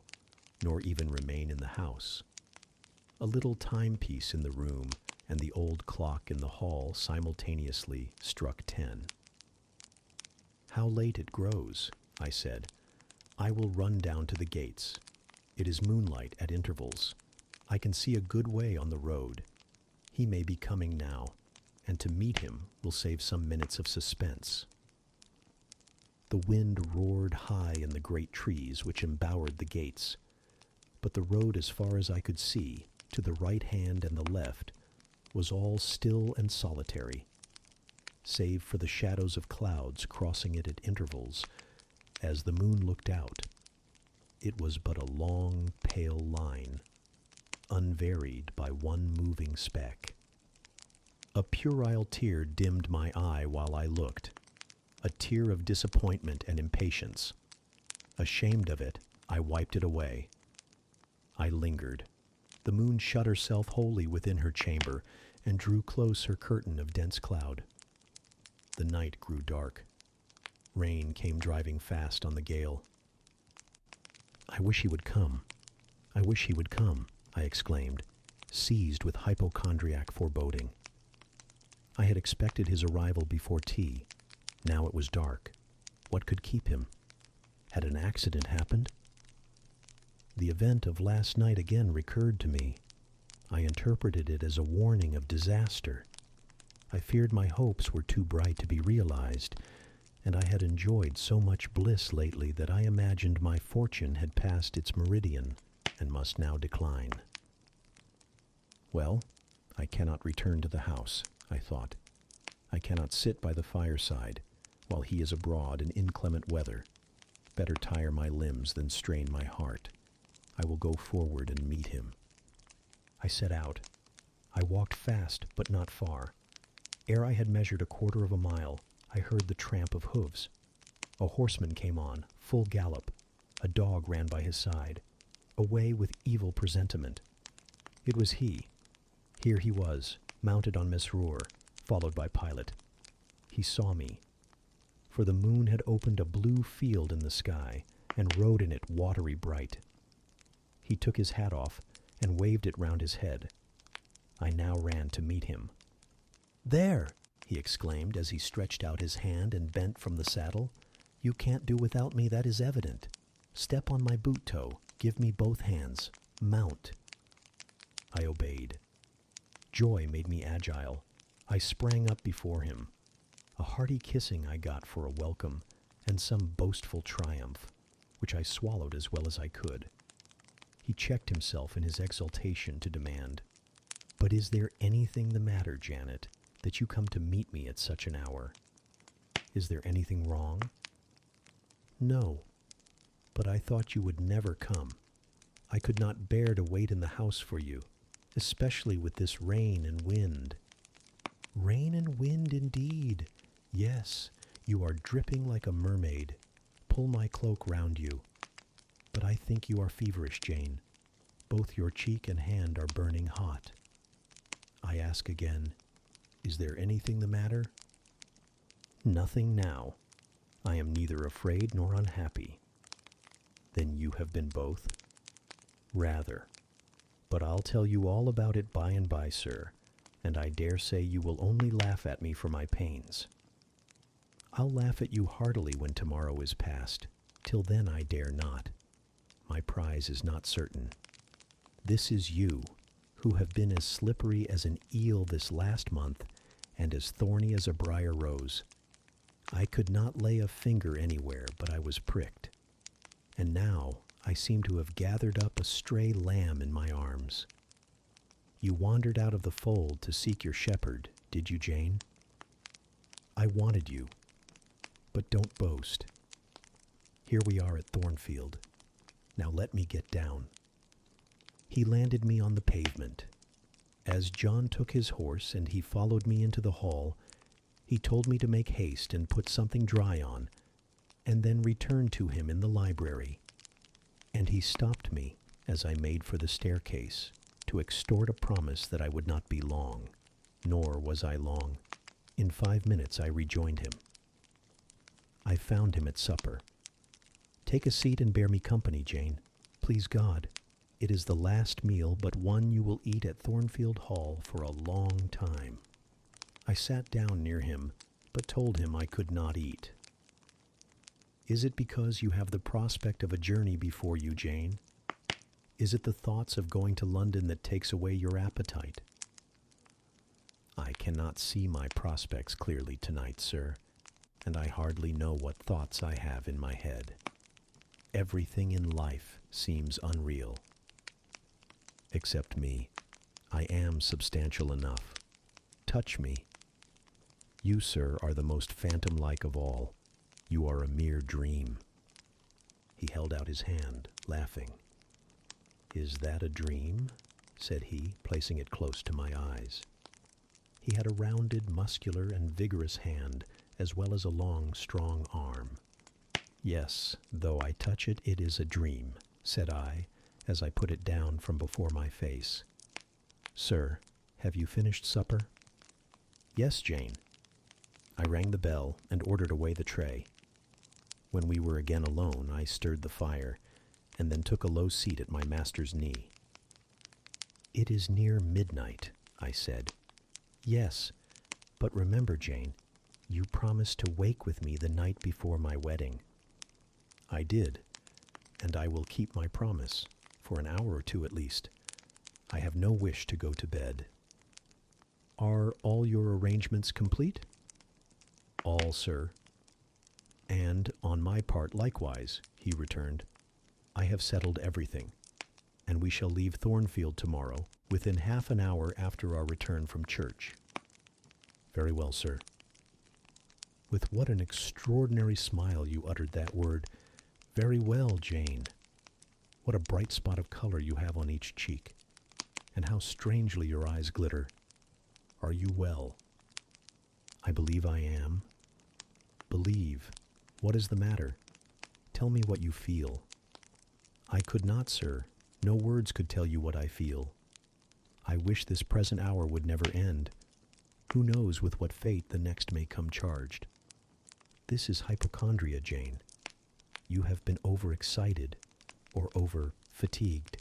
nor even remain in the house. A little timepiece in the room and the old clock in the hall simultaneously struck 10. "How late it grows," I said. "I will run down to the gates. It is moonlight at intervals. I can see a good way on the road. He may be coming now, and to meet him will save some minutes of suspense." The wind roared high in the great trees which embowered the gates, but the road as far as I could see, to the right hand and the left, was all still and solitary, save for the shadows of clouds crossing it at intervals as the moon looked out. it was but a long, pale line, unvaried by one moving speck. A puerile tear dimmed my eye while I looked, a tear of disappointment and impatience. Ashamed of it, I wiped it away. I lingered. The moon shut herself wholly within her chamber and drew close her curtain of dense cloud. The night grew dark. Rain came driving fast on the gale. "I wish he would come. I wish he would come," I exclaimed, seized with hypochondriac foreboding. I had expected his arrival before tea. Now it was dark. What could keep him? Had an accident happened? The event of last night again recurred to me. I interpreted it as a warning of disaster. I feared my hopes were too bright to be realized, and I had enjoyed so much bliss lately that I imagined my fortune had passed its meridian and must now decline. Well, I cannot return to the house, I thought. I cannot sit by the fireside while he is abroad in inclement weather. Better tire my limbs than strain my heart. I will go forward and meet him. I set out. I walked fast, but not far. Ere I had measured a quarter of a mile, I heard the tramp of hoofs. A horseman came on, full gallop. A dog ran by his side, away with evil presentiment. It was he. Here he was, mounted on Mesrour, followed by Pilot. He saw me, for the moon had opened a blue field in the sky and rode in it watery bright. He took his hat off and waved it round his head. I now ran to meet him. "There!" he exclaimed as he stretched out his hand and bent from the saddle. "You can't do without me, that is evident. Step on my boot toe, give me both hands, mount." I obeyed. Joy made me agile. I sprang up before him. A hearty kissing I got for a welcome, and some boastful triumph, which I swallowed as well as I could. He checked himself in his exultation to demand, "But is there anything the matter, Janet, that you come to meet me at such an hour? Is there anything wrong?" "No, but I thought you would never come. I could not bear to wait in the house for you, especially with this rain and wind." "Rain and wind, indeed. Yes, you are dripping like a mermaid. Pull my cloak round you. But I think you are feverish, Jane. Both your cheek and hand are burning hot. I ask again, is there anything the matter?" "Nothing now. I am neither afraid nor unhappy." "Then you have been both?" "Rather. But I'll tell you all about it by and by, sir, and I dare say you will only laugh at me for my pains." "I'll laugh at you heartily when tomorrow is past. Till then I dare not. My prize is not certain. This is you, who have been as slippery as an eel this last month, and as thorny as a briar rose. I could not lay a finger anywhere but I was pricked. And now I seem to have gathered up a stray lamb in my arms. You wandered out of the fold to seek your shepherd, did you, Jane? I wanted you, but don't boast. Here we are at Thornfield. Now let me get down." He landed me on the pavement. As John took his horse and he followed me into the hall, he told me to make haste and put something dry on, and then return to him in the library. And he stopped me as I made for the staircase to extort a promise that I would not be long. Nor was I long. In 5 minutes I rejoined him. I found him at supper. "Take a seat and bear me company, Jane. Please God, it is the last meal but one you will eat at Thornfield Hall for a long time." I sat down near him, but told him I could not eat. "Is it because you have the prospect of a journey before you, Jane? Is it the thoughts of going to London that takes away your appetite?" "I cannot see my prospects clearly tonight, sir, and I hardly know what thoughts I have in my head. Everything in life seems unreal. Except me. I am substantial enough. Touch me. You, sir, are the most phantom-like of all. You are a mere dream." He held out his hand, laughing. "Is that a dream?" said he, placing it close to my eyes. He had a rounded, muscular, and vigorous hand, as well as a long, strong arm. "Yes, though I touch it, it is a dream," said I, as I put it down from before my face. "Sir, have you finished supper?" "Yes, Jane." I rang the bell and ordered away the tray. When we were again alone, I stirred the fire, and then took a low seat at my master's knee. "It is near midnight," I said. "Yes, but remember, Jane, you promised to wake with me the night before my wedding." "I did, and I will keep my promise, for an hour or two at least. I have no wish to go to bed." "Are all your arrangements complete?" "All, sir." "And on my part likewise," he returned. "I have settled everything, and we shall leave Thornfield tomorrow, within half an hour after our return from church." "Very well, sir." With what an extraordinary smile you uttered that word, "Very well, Jane." What a bright spot of color you have on each cheek, and how strangely your eyes glitter. Are you well? "I believe I am." "Believe? What is the matter? Tell me what you feel." "I could not, sir. No words could tell you what I feel. I wish this present hour would never end. Who knows with what fate the next may come charged? This is hypochondria, Jane. You have been overexcited or over-fatigued.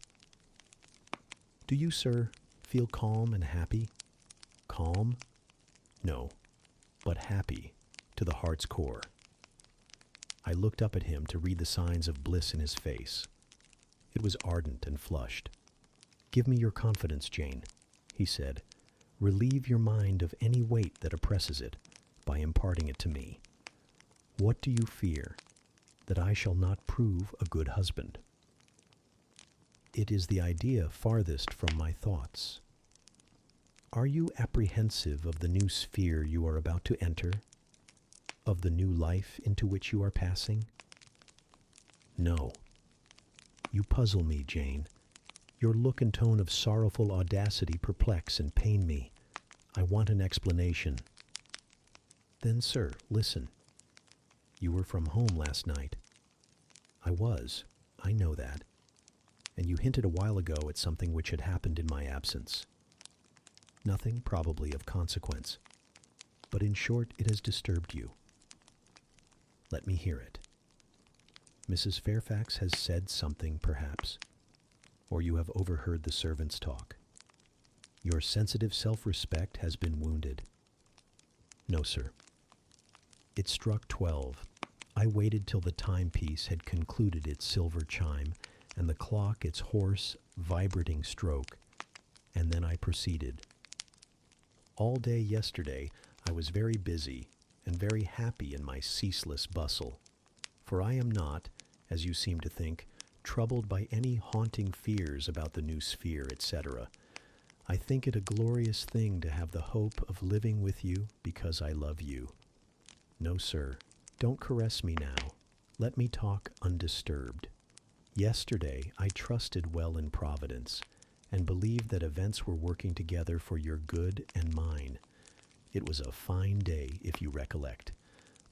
Do you, sir, feel calm and happy? Calm? No, but happy to the heart's core." I looked up at him to read the signs of bliss in his face. It was ardent and flushed. "Give me your confidence, Jane," he said. "Relieve your mind of any weight that oppresses it by imparting it to me. What do you fear? That I shall not prove a good husband?" "It is the idea farthest from my thoughts." "Are you apprehensive of the new sphere you are about to enter? Of the new life into which you are passing?" "No." "You puzzle me, Jane. Your look and tone of sorrowful audacity perplex and pain me. I want an explanation." "Then, sir, listen. You were from home last night." "I was. I know that. And you hinted a while ago at something which had happened in my absence. Nothing probably of consequence, but in short it has disturbed you. Let me hear it. Mrs. Fairfax has said something, perhaps, or you have overheard the servants' talk. Your sensitive self-respect has been wounded." "No, sir." It struck 12. I waited till the timepiece had concluded its silver chime, and the clock its hoarse, vibrating stroke, and then I proceeded. "All day yesterday I was very busy and very happy in my ceaseless bustle, for I am not, as you seem to think, troubled by any haunting fears about the new sphere, etc. I think it a glorious thing to have the hope of living with you because I love you. No, sir, don't caress me now. Let me talk undisturbed. Yesterday I trusted well in Providence, and believed that events were working together for your good and mine. It was a fine day, if you recollect.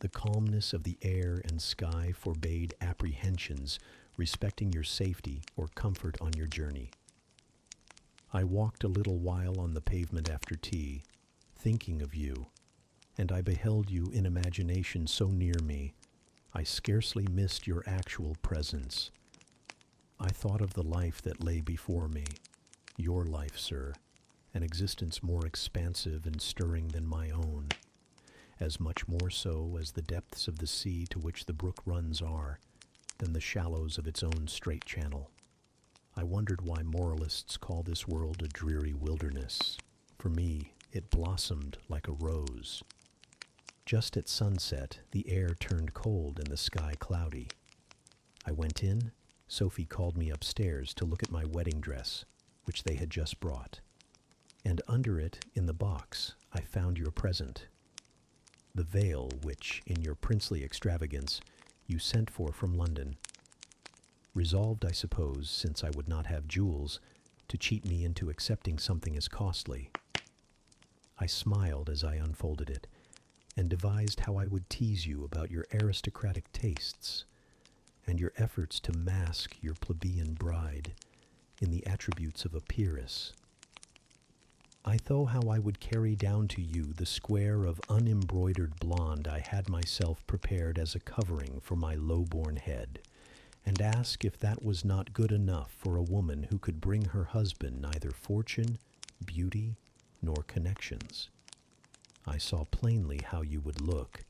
The calmness of the air and sky forbade apprehensions respecting your safety or comfort on your journey. I walked a little while on the pavement after tea, thinking of you, and I beheld you in imagination so near me, I scarcely missed your actual presence. I thought of the life that lay before me, your life, sir, an existence more expansive and stirring than my own, as much more so as the depths of the sea to which the brook runs are, than the shallows of its own straight channel. I wondered why moralists call this world a dreary wilderness. For me, it blossomed like a rose. Just at sunset, the air turned cold and the sky cloudy. I went in. Sophie called me upstairs to look at my wedding dress, which they had just brought. And under it, in the box, I found your present, the veil which, in your princely extravagance, you sent for from London. resolved, I suppose, since I would not have jewels, to cheat me into accepting something as costly. I smiled as I unfolded it, and devised how I would tease you about your aristocratic tastes, and your efforts to mask your plebeian bride in the attributes of a peeress. I thought how I would carry down to you the square of unembroidered blonde I had myself prepared as a covering for my low-born head, and ask if that was not good enough for a woman who could bring her husband neither fortune, beauty, nor connections. I saw plainly how you would look,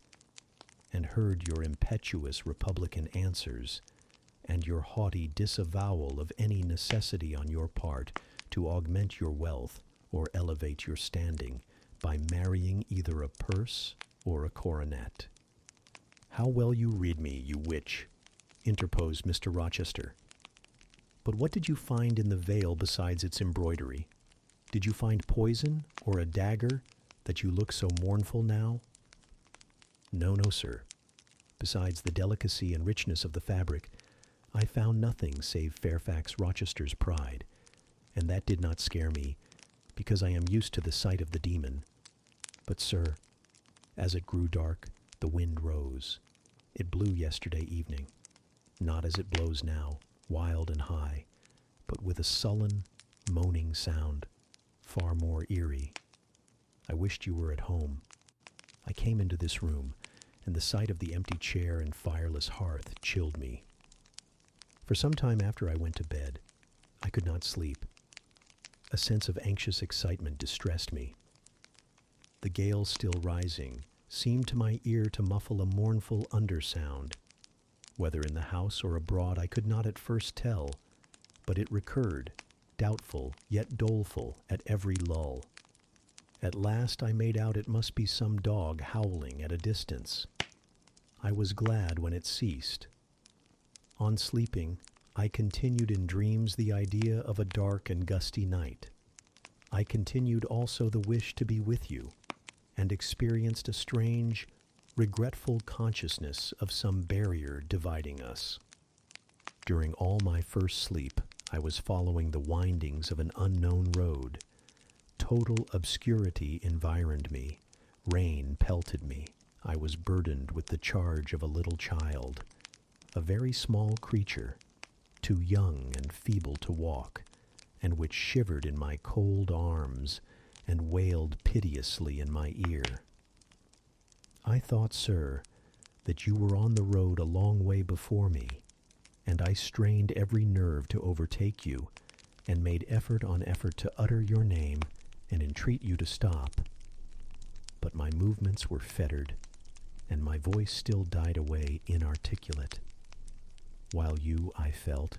and heard your impetuous Republican answers, and your haughty disavowal of any necessity on your part to augment your wealth or elevate your standing by marrying either a purse or a coronet. How well you read me, you witch, interposed Mr. Rochester. But what did you find in the veil besides its embroidery? Did you find poison or a dagger that you look so mournful now? No, no, sir. Besides the delicacy and richness of the fabric, I found nothing save Fairfax Rochester's pride, and that did not scare me, because I am used to the sight of the demon. But, sir, as it grew dark, the wind rose. It blew yesterday evening, not as it blows now, wild and high, but with a sullen, moaning sound, far more eerie. I wished you were at home. I came into this room, and the sight of the empty chair and fireless hearth chilled me. For some time after I went to bed, I could not sleep. A sense of anxious excitement distressed me. The gale still rising seemed to my ear to muffle a mournful undersound. Whether in the house or abroad I could not at first tell, but it recurred, doubtful yet doleful at every lull. At last I made out it must be some dog howling at a distance. I was glad when it ceased. On sleeping, I continued in dreams the idea of a dark and gusty night. I continued also the wish to be with you, and experienced a strange, regretful consciousness of some barrier dividing us. During all my first sleep, I was following the windings of an unknown road. Total obscurity environed me. Rain pelted me. I was burdened with the charge of a little child, a very small creature, too young and feeble to walk, and which shivered in my cold arms and wailed piteously in my ear. I thought, sir, that you were on the road a long way before me, and I strained every nerve to overtake you, and made effort on effort to utter your name and entreat you to stop. But my movements were fettered, and my voice still died away inarticulate, while you, I felt,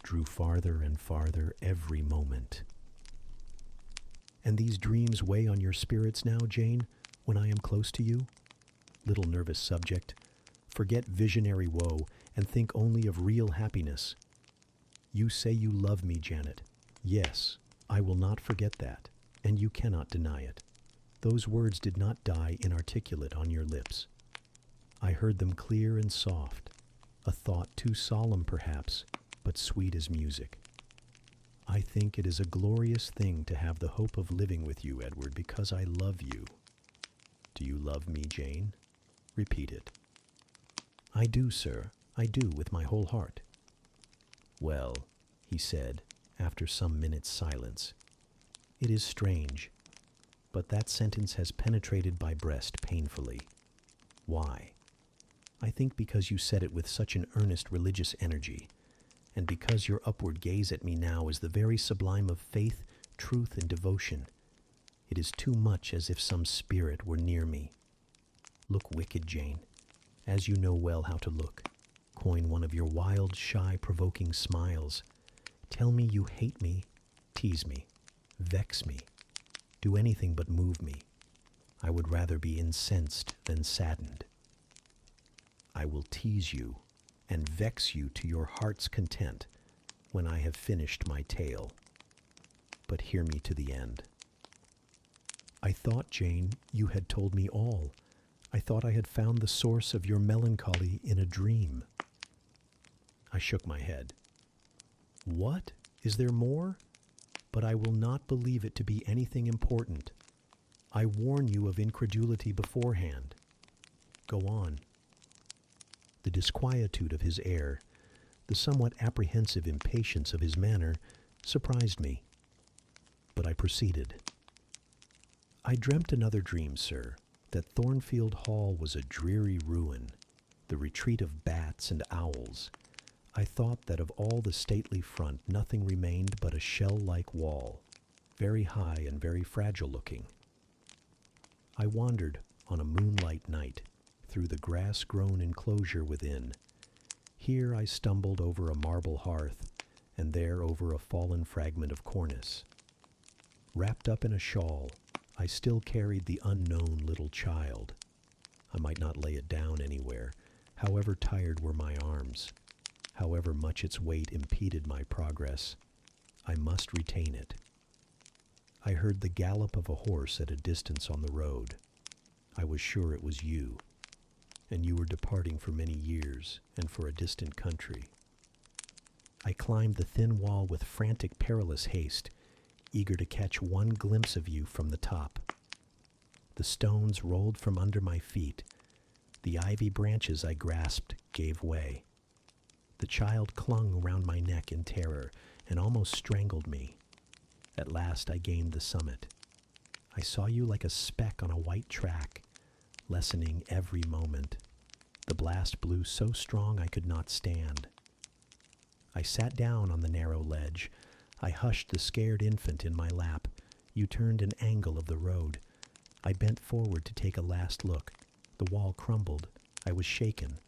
drew farther and farther every moment. And these dreams weigh on your spirits now, Jane, when I am close to you? Little nervous subject, forget visionary woe and think only of real happiness. You say you love me, Janet. Yes, I will not forget that, and you cannot deny it. Those words did not die inarticulate on your lips. I heard them clear and soft, a thought too solemn perhaps, but sweet as music. I think it is a glorious thing to have the hope of living with you, Edward, because I love you. Do you love me, Jane? Repeat it. I do, sir. I do, with my whole heart. Well, he said, after some minutes' silence, it is strange, but that sentence has penetrated my breast painfully. Why? I think because you said it with such an earnest religious energy, and because your upward gaze at me now is the very sublime of faith, truth, and devotion. It is too much as if some spirit were near me. Look wicked, Jane, as you know well how to look. Coin one of your wild, shy, provoking smiles. Tell me you hate me, tease me, vex me, do anything but move me. I would rather be incensed than saddened. I will tease you and vex you to your heart's content when I have finished my tale. But hear me to the end. I thought, Jane, you had told me all. I thought I had found the source of your melancholy in a dream. I shook my head. What? Is there more? But I will not believe it to be anything important. I warn you of incredulity beforehand. Go on. The disquietude of his air, the somewhat apprehensive impatience of his manner, surprised me. But I proceeded. I dreamt another dream, sir, that Thornfield Hall was a dreary ruin, the retreat of bats and owls. I thought that of all the stately front nothing remained but a shell-like wall, very high and very fragile-looking. I wandered on a moonlight night through the grass-grown enclosure within. Here I stumbled over a marble hearth, and there over a fallen fragment of cornice. Wrapped up in a shawl, I still carried the unknown little child. I might not lay it down anywhere, however tired were my arms. However much its weight impeded my progress, I must retain it. I heard the gallop of a horse at a distance on the road. I was sure it was you, and you were departing for many years and for a distant country. I climbed the thin wall with frantic, perilous haste, eager to catch one glimpse of you from the top. The stones rolled from under my feet. The ivy branches I grasped gave way. The child clung around my neck in terror and almost strangled me. At last I gained the summit. I saw you like a speck on a white track, lessening every moment. The blast blew so strong I could not stand. I sat down on the narrow ledge. I hushed the scared infant in my lap. You turned an angle of the road. I bent forward to take a last look. The wall crumbled. I was shaken.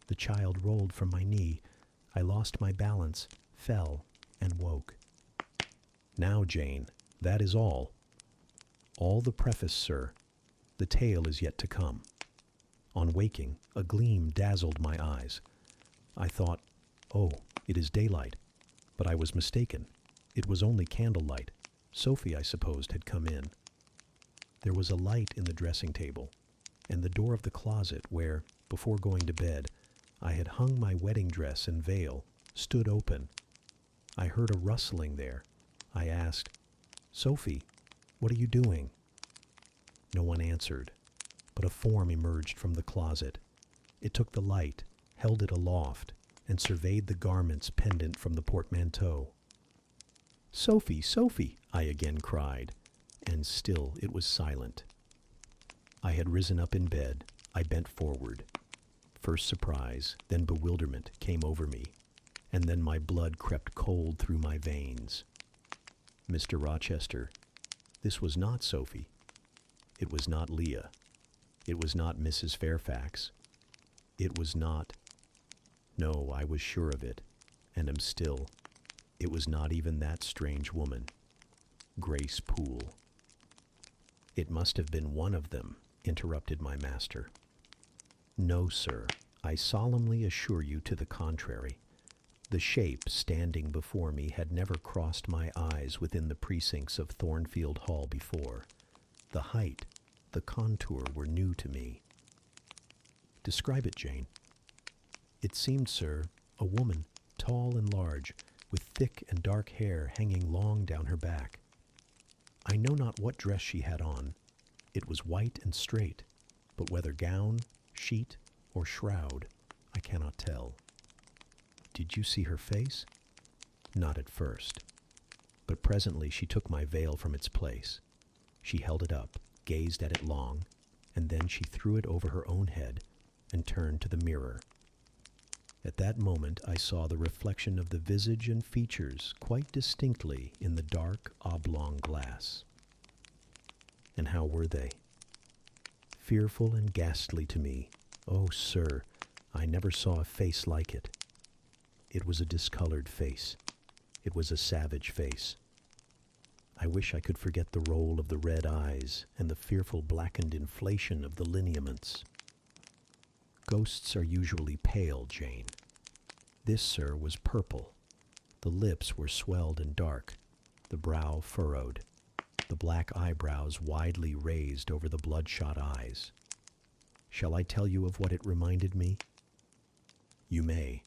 The child rolled from my knee. I lost my balance, fell, and woke. Now, Jane, that is all. All the preface, sir. The tale is yet to come. On waking, a gleam dazzled my eyes. I thought, oh, it is daylight. But I was mistaken. It was only candlelight. Sophie, I supposed, had come in. There was a light in the dressing table, and the door of the closet where, before going to bed, I had hung my wedding dress and veil, stood open. I heard a rustling there. I asked, Sophie, what are you doing? No one answered, but a form emerged from the closet. It took the light, held it aloft, and surveyed the garments pendant from the portmanteau. Sophie, Sophie, I again cried, and still it was silent. I had risen up in bed. I bent forward. First surprise, then bewilderment came over me, and then my blood crept cold through my veins. Mr. Rochester, this was not Sophie. It was not Leah. It was not Mrs. Fairfax. It was not... No, I was sure of it, and am still. It was not even that strange woman, Grace Poole. It must have been one of them, interrupted my master. No, sir, I solemnly assure you to the contrary. The shape standing before me had never crossed my eyes within the precincts of Thornfield Hall before. The height, the contour were new to me. Describe it, Jane. It seemed, sir, a woman, tall and large, with thick and dark hair hanging long down her back. I know not what dress she had on. It was white and straight, but whether gown, sheet, or shroud, I cannot tell. Did you see her face? Not at first. But presently she took my veil from its place. She held it up, gazed at it long, and then she threw it over her own head and turned to the mirror. At that moment I saw the reflection of the visage and features quite distinctly in the dark oblong glass. And how were they? Fearful and ghastly to me. Oh, sir, I never saw a face like it. It was a discolored face. It was a savage face. I wish I could forget the roll of the red eyes and the fearful blackened inflation of the lineaments. Ghosts are usually pale, Jane. This, sir, was purple. The lips were swelled and dark, the brow furrowed, the black eyebrows widely raised over the bloodshot eyes. Shall I tell you of what it reminded me? You may.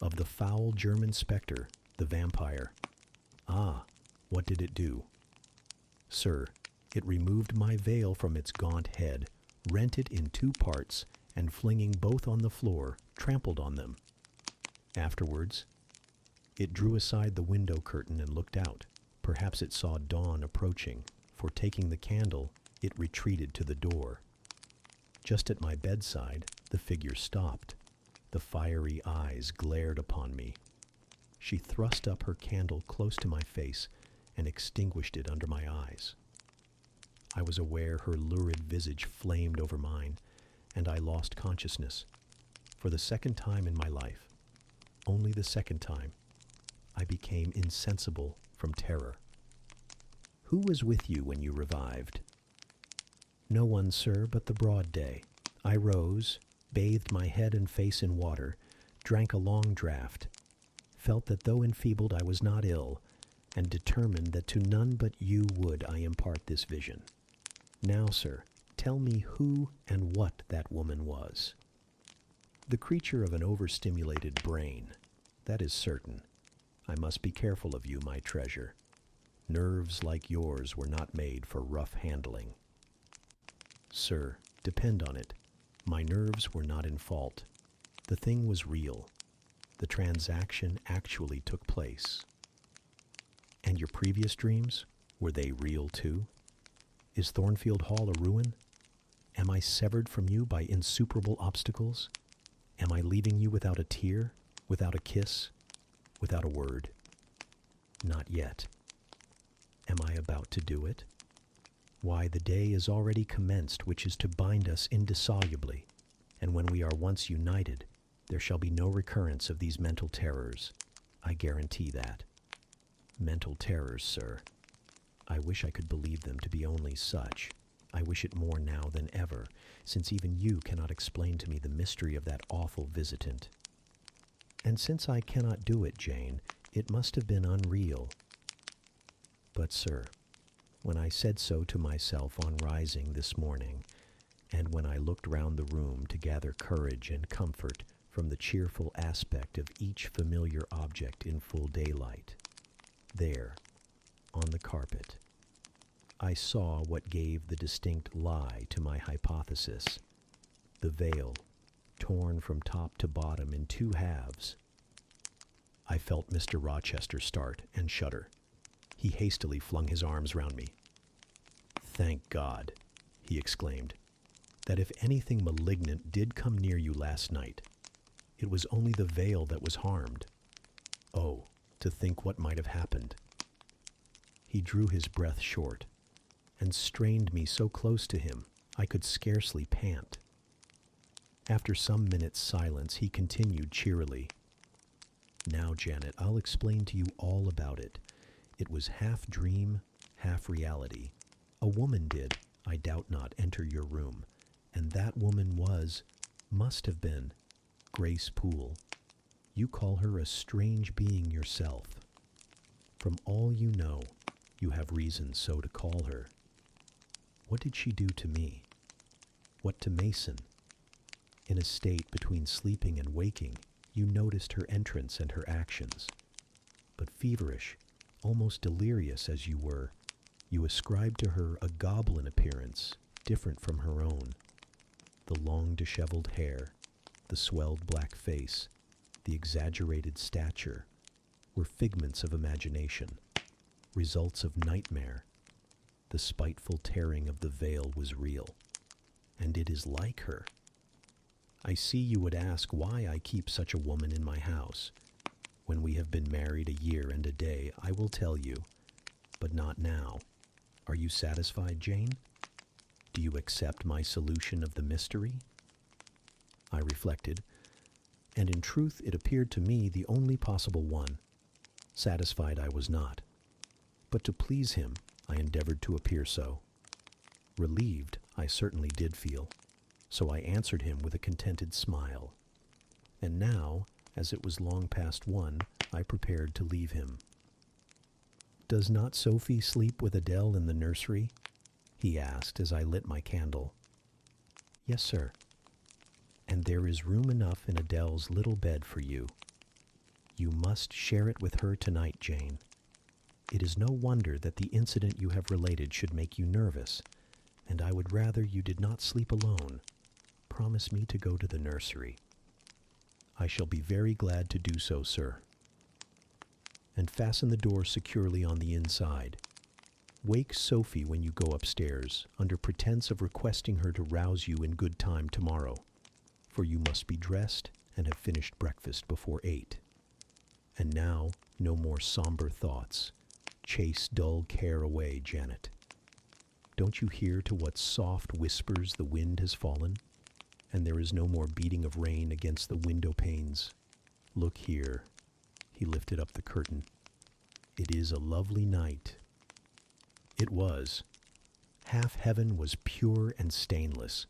of the foul German spectre, the vampire. Ah, what did it do? Sir, it removed my veil from its gaunt head, rent it in 2 parts, and flinging both on the floor, trampled on them. Afterwards, it drew aside the window curtain and looked out. Perhaps it saw dawn approaching, for taking the candle, it retreated to the door. Just at my bedside, the figure stopped. The fiery eyes glared upon me. She thrust up her candle close to my face and extinguished it under my eyes. I was aware her lurid visage flamed over mine, and I lost consciousness. For the second time in my life, only the second time, I became insensible from terror. Who was with you when you revived? No one, sir, but the broad day. I rose, bathed my head and face in water, drank a long draught, felt that though enfeebled I was not ill, and determined that to none but you would I impart this vision. Now, sir, tell me who and what that woman was. The creature of an overstimulated brain, that is certain. I must be careful of you, my treasure. Nerves like yours were not made for rough handling. Sir, depend on it, my nerves were not in fault. The thing was real. The transaction actually took place. And your previous dreams, were they real too? Is Thornfield Hall a ruin? Am I severed from you by insuperable obstacles? Am I leaving you without a tear, without a kiss, without a word? Not yet. Am I about to do it? Why, the day is already commenced which is to bind us indissolubly, and when we are once united, there shall be no recurrence of these mental terrors. I guarantee that. Mental terrors, sir. I wish I could believe them to be only such. I wish it more now than ever, since even you cannot explain to me the mystery of that awful visitant. And since I cannot do it, Jane, it must have been unreal. But, sir, when I said so to myself on rising this morning, and when I looked round the room to gather courage and comfort from the cheerful aspect of each familiar object in full daylight, there, on the carpet, I saw what gave the distinct lie to my hypothesis, the veil, torn from top to bottom in 2 halves. I felt Mr. Rochester start and shudder. He hastily flung his arms round me. Thank God, he exclaimed, that if anything malignant did come near you last night, it was only the veil that was harmed. Oh, to think what might have happened. He drew his breath short, and strained me so close to him I could scarcely pant. After some minutes' silence, he continued cheerily, Now, Janet, I'll explain to you all about it. It was half dream, half reality. A woman did, I doubt not, enter your room, and that woman must have been, Grace Poole. You call her a strange being yourself. From all you know, you have reason so to call her. What did she do to me? What to Mason? In a state between sleeping and waking, you noticed her entrance and her actions. But feverish, almost delirious as you were, you ascribed to her a goblin appearance, different from her own. The long disheveled hair, the swelled black face, the exaggerated stature, were figments of imagination, results of nightmare. The spiteful tearing of the veil was real, and it is like her. I see you would ask why I keep such a woman in my house. When we have been married a year and a day, I will tell you, but not now. Are you satisfied, Jane? Do you accept my solution of the mystery? I reflected, and in truth it appeared to me the only possible one. Satisfied I was not, but to please him I endeavored to appear so. Relieved I certainly did feel, so I answered him with a contented smile. And now, as it was long past 1, I prepared to leave him. Does not Sophie sleep with Adele in the nursery? He asked as I lit my candle. Yes, sir. And there is room enough in Adele's little bed for you. You must share it with her tonight, Jane. It is no wonder that the incident you have related should make you nervous, and I would rather you did not sleep alone. Promise me to go to the nursery." "I shall be very glad to do so, sir." "And fasten the door securely on the inside. Wake Sophie when you go upstairs, under pretense of requesting her to rouse you in good time tomorrow, for you must be dressed and have finished breakfast before 8. And now, no more somber thoughts. Chase dull care away, Janet. Don't you hear to what soft whispers the wind has fallen? And there is no more beating of rain against the window panes. Look here." He lifted up the curtain. "It is a lovely night." It was. Half heaven was pure and stainless.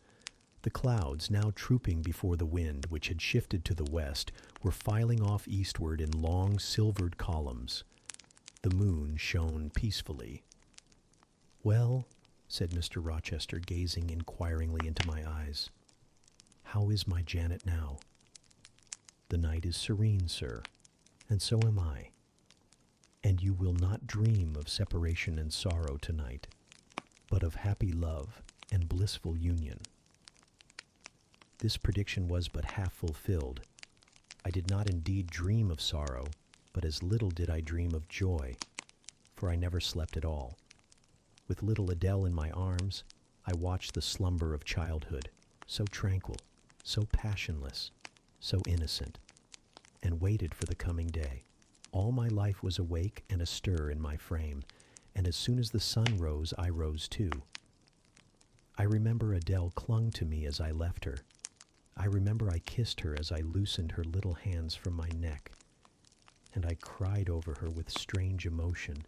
The clouds, now trooping before the wind, which had shifted to the west, were filing off eastward in long silvered columns. The moon shone peacefully. "Well," said Mr. Rochester, gazing inquiringly into my eyes, "how is my Janet now?" "The night is serene, sir, and so am I. And you will not dream of separation and sorrow tonight, but of happy love and blissful union." This prediction was but half fulfilled. I did not indeed dream of sorrow, but as little did I dream of joy, for I never slept at all. With little Adele in my arms, I watched the slumber of childhood, so tranquil, so passionless, so innocent, and waited for the coming day. All my life was awake and astir in my frame, and as soon as the sun rose, I rose too. I remember Adele clung to me as I left her. I remember I kissed her as I loosened her little hands from my neck, and I cried over her with strange emotion,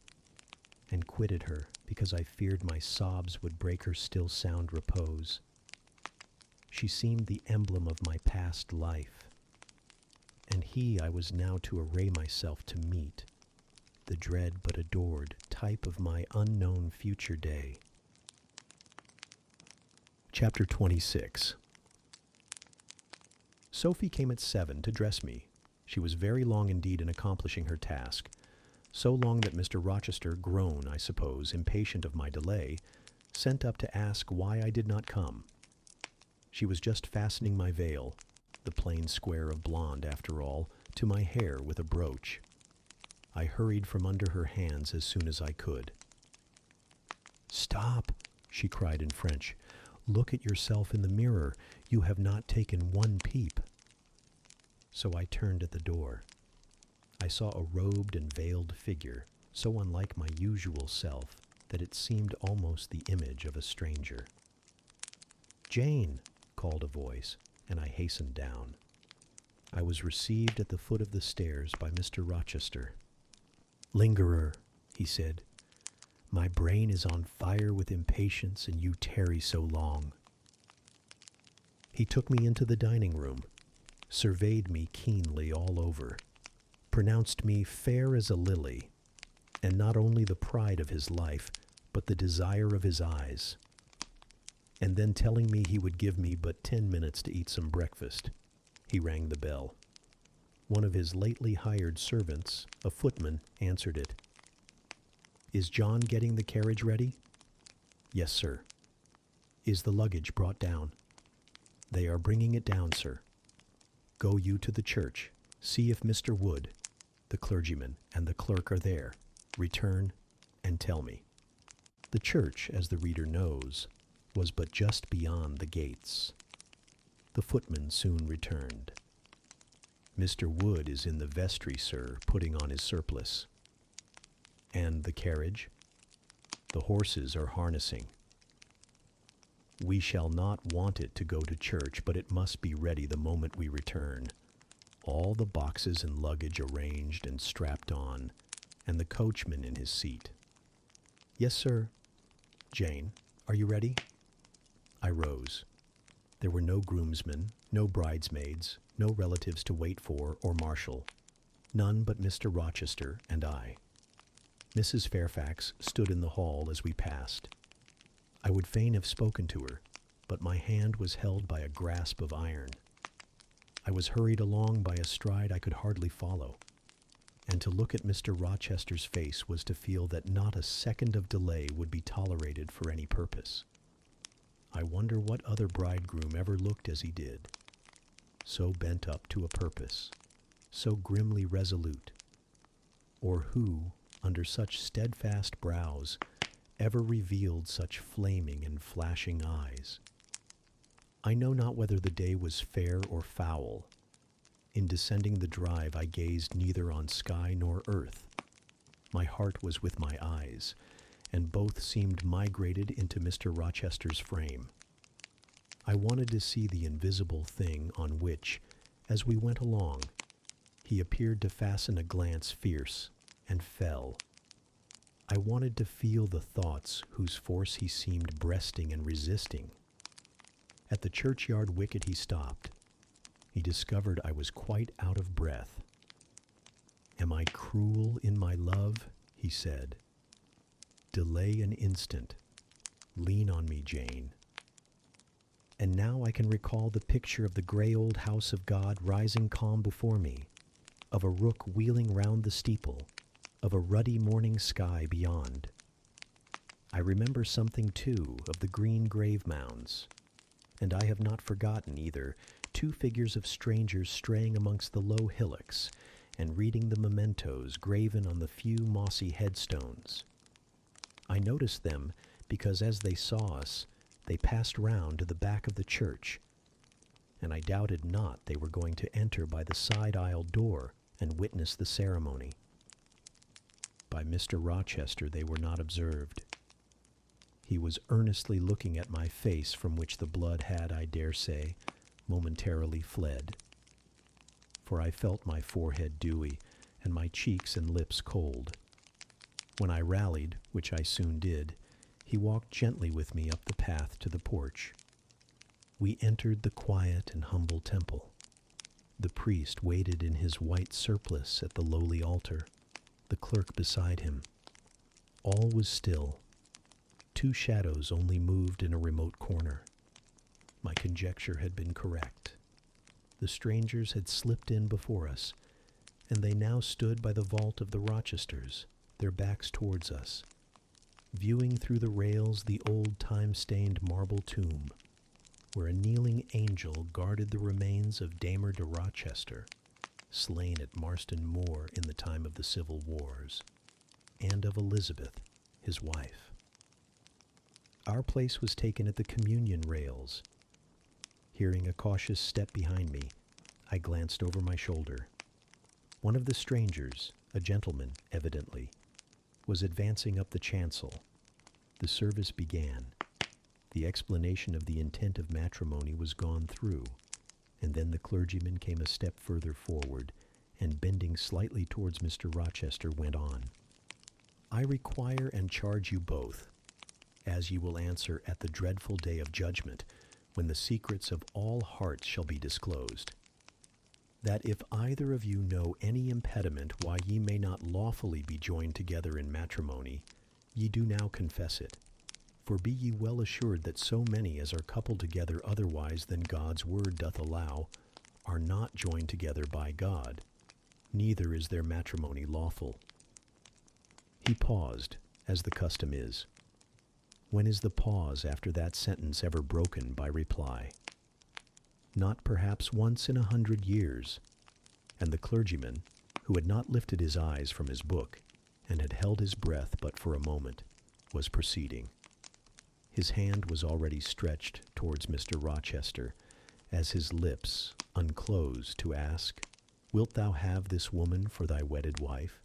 and quitted her because I feared my sobs would break her still sound repose. She seemed the emblem of my past life, and he I was now to array myself to meet, the dread but adored type of my unknown future day. Chapter 26. Sophie came at 7 to dress me. She was very long indeed in accomplishing her task, so long that Mr. Rochester, grown, I suppose, impatient of my delay, sent up to ask why I did not come. She was just fastening my veil, the plain square of blonde, after all, to my hair with a brooch. I hurried from under her hands as soon as I could. "Stop," she cried in French. "Look at yourself in the mirror. You have not taken one peep." So I turned at the door. I saw a robed and veiled figure, so unlike my usual self that it seemed almost the image of a stranger. "Jane," called a voice, and I hastened down. I was received at the foot of the stairs by Mr. Rochester. "Lingerer," he said, "my brain is on fire with impatience, and you tarry so long." He took me into the dining room, surveyed me keenly all over, pronounced me fair as a lily, and not only the pride of his life, but the desire of his eyes. And then, telling me he would give me but 10 minutes to eat some breakfast, he rang the bell. One of his lately hired servants, a footman, answered it. "Is John getting the carriage ready?" "Yes, sir." "Is the luggage brought down?" "They are bringing it down, sir." "Go you to the church. See if Mr. Wood, the clergyman, and the clerk are there. Return and tell me." The church, as the reader knows, was but just beyond the gates. The footman soon returned. "Mr. Wood is in the vestry, sir, putting on his surplice." "And the carriage?" "The horses are harnessing." "We shall not want it to go to church, but it must be ready the moment we return. All the boxes and luggage arranged and strapped on, and the coachman in his seat." "Yes, sir." "Jane, are you ready?" I rose. There were no groomsmen, no bridesmaids, no relatives to wait for or marshal. None but Mr. Rochester and I. Mrs. Fairfax stood in the hall as we passed. I would fain have spoken to her, but my hand was held by a grasp of iron. I was hurried along by a stride I could hardly follow. and to look at Mr. Rochester's face was to feel that not a second of delay would be tolerated for any purpose. I wonder what other bridegroom ever looked as he did, so bent up to a purpose, so grimly resolute, or who, under such steadfast brows, ever revealed such flaming and flashing eyes. I know not whether the day was fair or foul. In descending the drive, I gazed neither on sky nor earth. My heart was with my eyes, and both seemed migrated into Mr. Rochester's frame. I wanted to see the invisible thing on which, as we went along, he appeared to fasten a glance fierce, and fell. I wanted to feel the thoughts whose force he seemed breasting and resisting. At the churchyard wicket he stopped. He discovered I was quite out of breath. "Am I cruel in my love?" he said. "Delay an instant. Lean on me, Jane." And now I can recall the picture of the gray old house of God rising calm before me, of a rook wheeling round the steeple, of a ruddy morning sky beyond. I remember something, too, of the green grave mounds, and I have not forgotten either two figures of strangers straying amongst the low hillocks and reading the mementos graven on the few mossy headstones. I noticed them because as they saw us, they passed round to the back of the church, and I doubted not they were going to enter by the side aisle door and witness the ceremony. By Mr. Rochester they were not observed. He was earnestly looking at my face, from which the blood had, I dare say, momentarily fled. For I felt my forehead dewy, and my cheeks and lips cold. When I rallied, which I soon did, he walked gently with me up the path to the porch. We entered the quiet and humble temple. The priest waited in his white surplice at the lowly altar, the clerk beside him. All was still. Two shadows only moved in a remote corner. My conjecture had been correct. The strangers had slipped in before us, and they now stood by the vault of the Rochesters, their backs towards us, viewing through the rails the old time-stained marble tomb, where a kneeling angel guarded the remains of Damer de Rochester, slain at Marston Moor in the time of the Civil Wars, and of Elizabeth, his wife. Our place was taken at the communion rails. Hearing a cautious step behind me, I glanced over my shoulder. One of the strangers, a gentleman evidently, was advancing up the chancel. The service began. The explanation of the intent of matrimony was gone through, and then the clergyman came a step further forward, and bending slightly towards Mr. Rochester went on. "I require and charge you both, as ye will answer at the dreadful day of judgment, when the secrets of all hearts shall be disclosed, that if either of you know any impediment why ye may not lawfully be joined together in matrimony, ye do now confess it. For be ye well assured that so many as are coupled together otherwise than God's word doth allow are not joined together by God, neither is their matrimony lawful." He paused, as the custom is. When is the pause after that sentence ever broken by reply? Not perhaps once in 100 years, and the clergyman, who had not lifted his eyes from his book, and had held his breath but for a moment, was proceeding. His hand was already stretched towards Mr. Rochester, as his lips unclosed to ask, "Wilt thou have this woman for thy wedded wife?"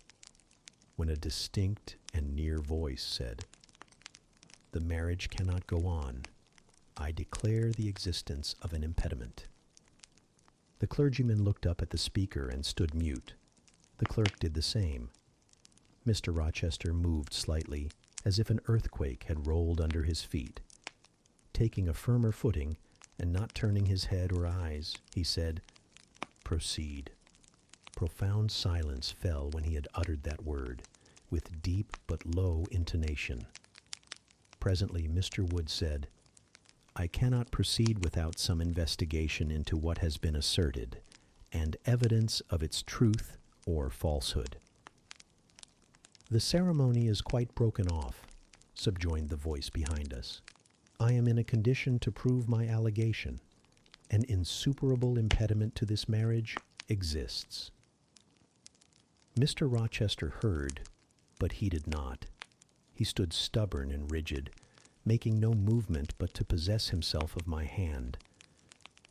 when a distinct and near voice said, "The marriage cannot go on. I declare the existence of an impediment." The clergyman looked up at the speaker and stood mute. The clerk did the same. Mr. Rochester moved slightly, as if an earthquake had rolled under his feet. Taking a firmer footing, and not turning his head or eyes, he said, "Proceed." Profound silence fell when he had uttered that word, with deep but low intonation. Presently Mr. Wood said, "I cannot proceed without some investigation into what has been asserted, and evidence of its truth or falsehood. "The ceremony is quite broken off," subjoined the voice behind us. "I am in a condition to prove my allegation. An insuperable impediment to this marriage exists." Mr. Rochester heard, but heeded not. He stood stubborn and rigid, making no movement but to possess himself of my hand.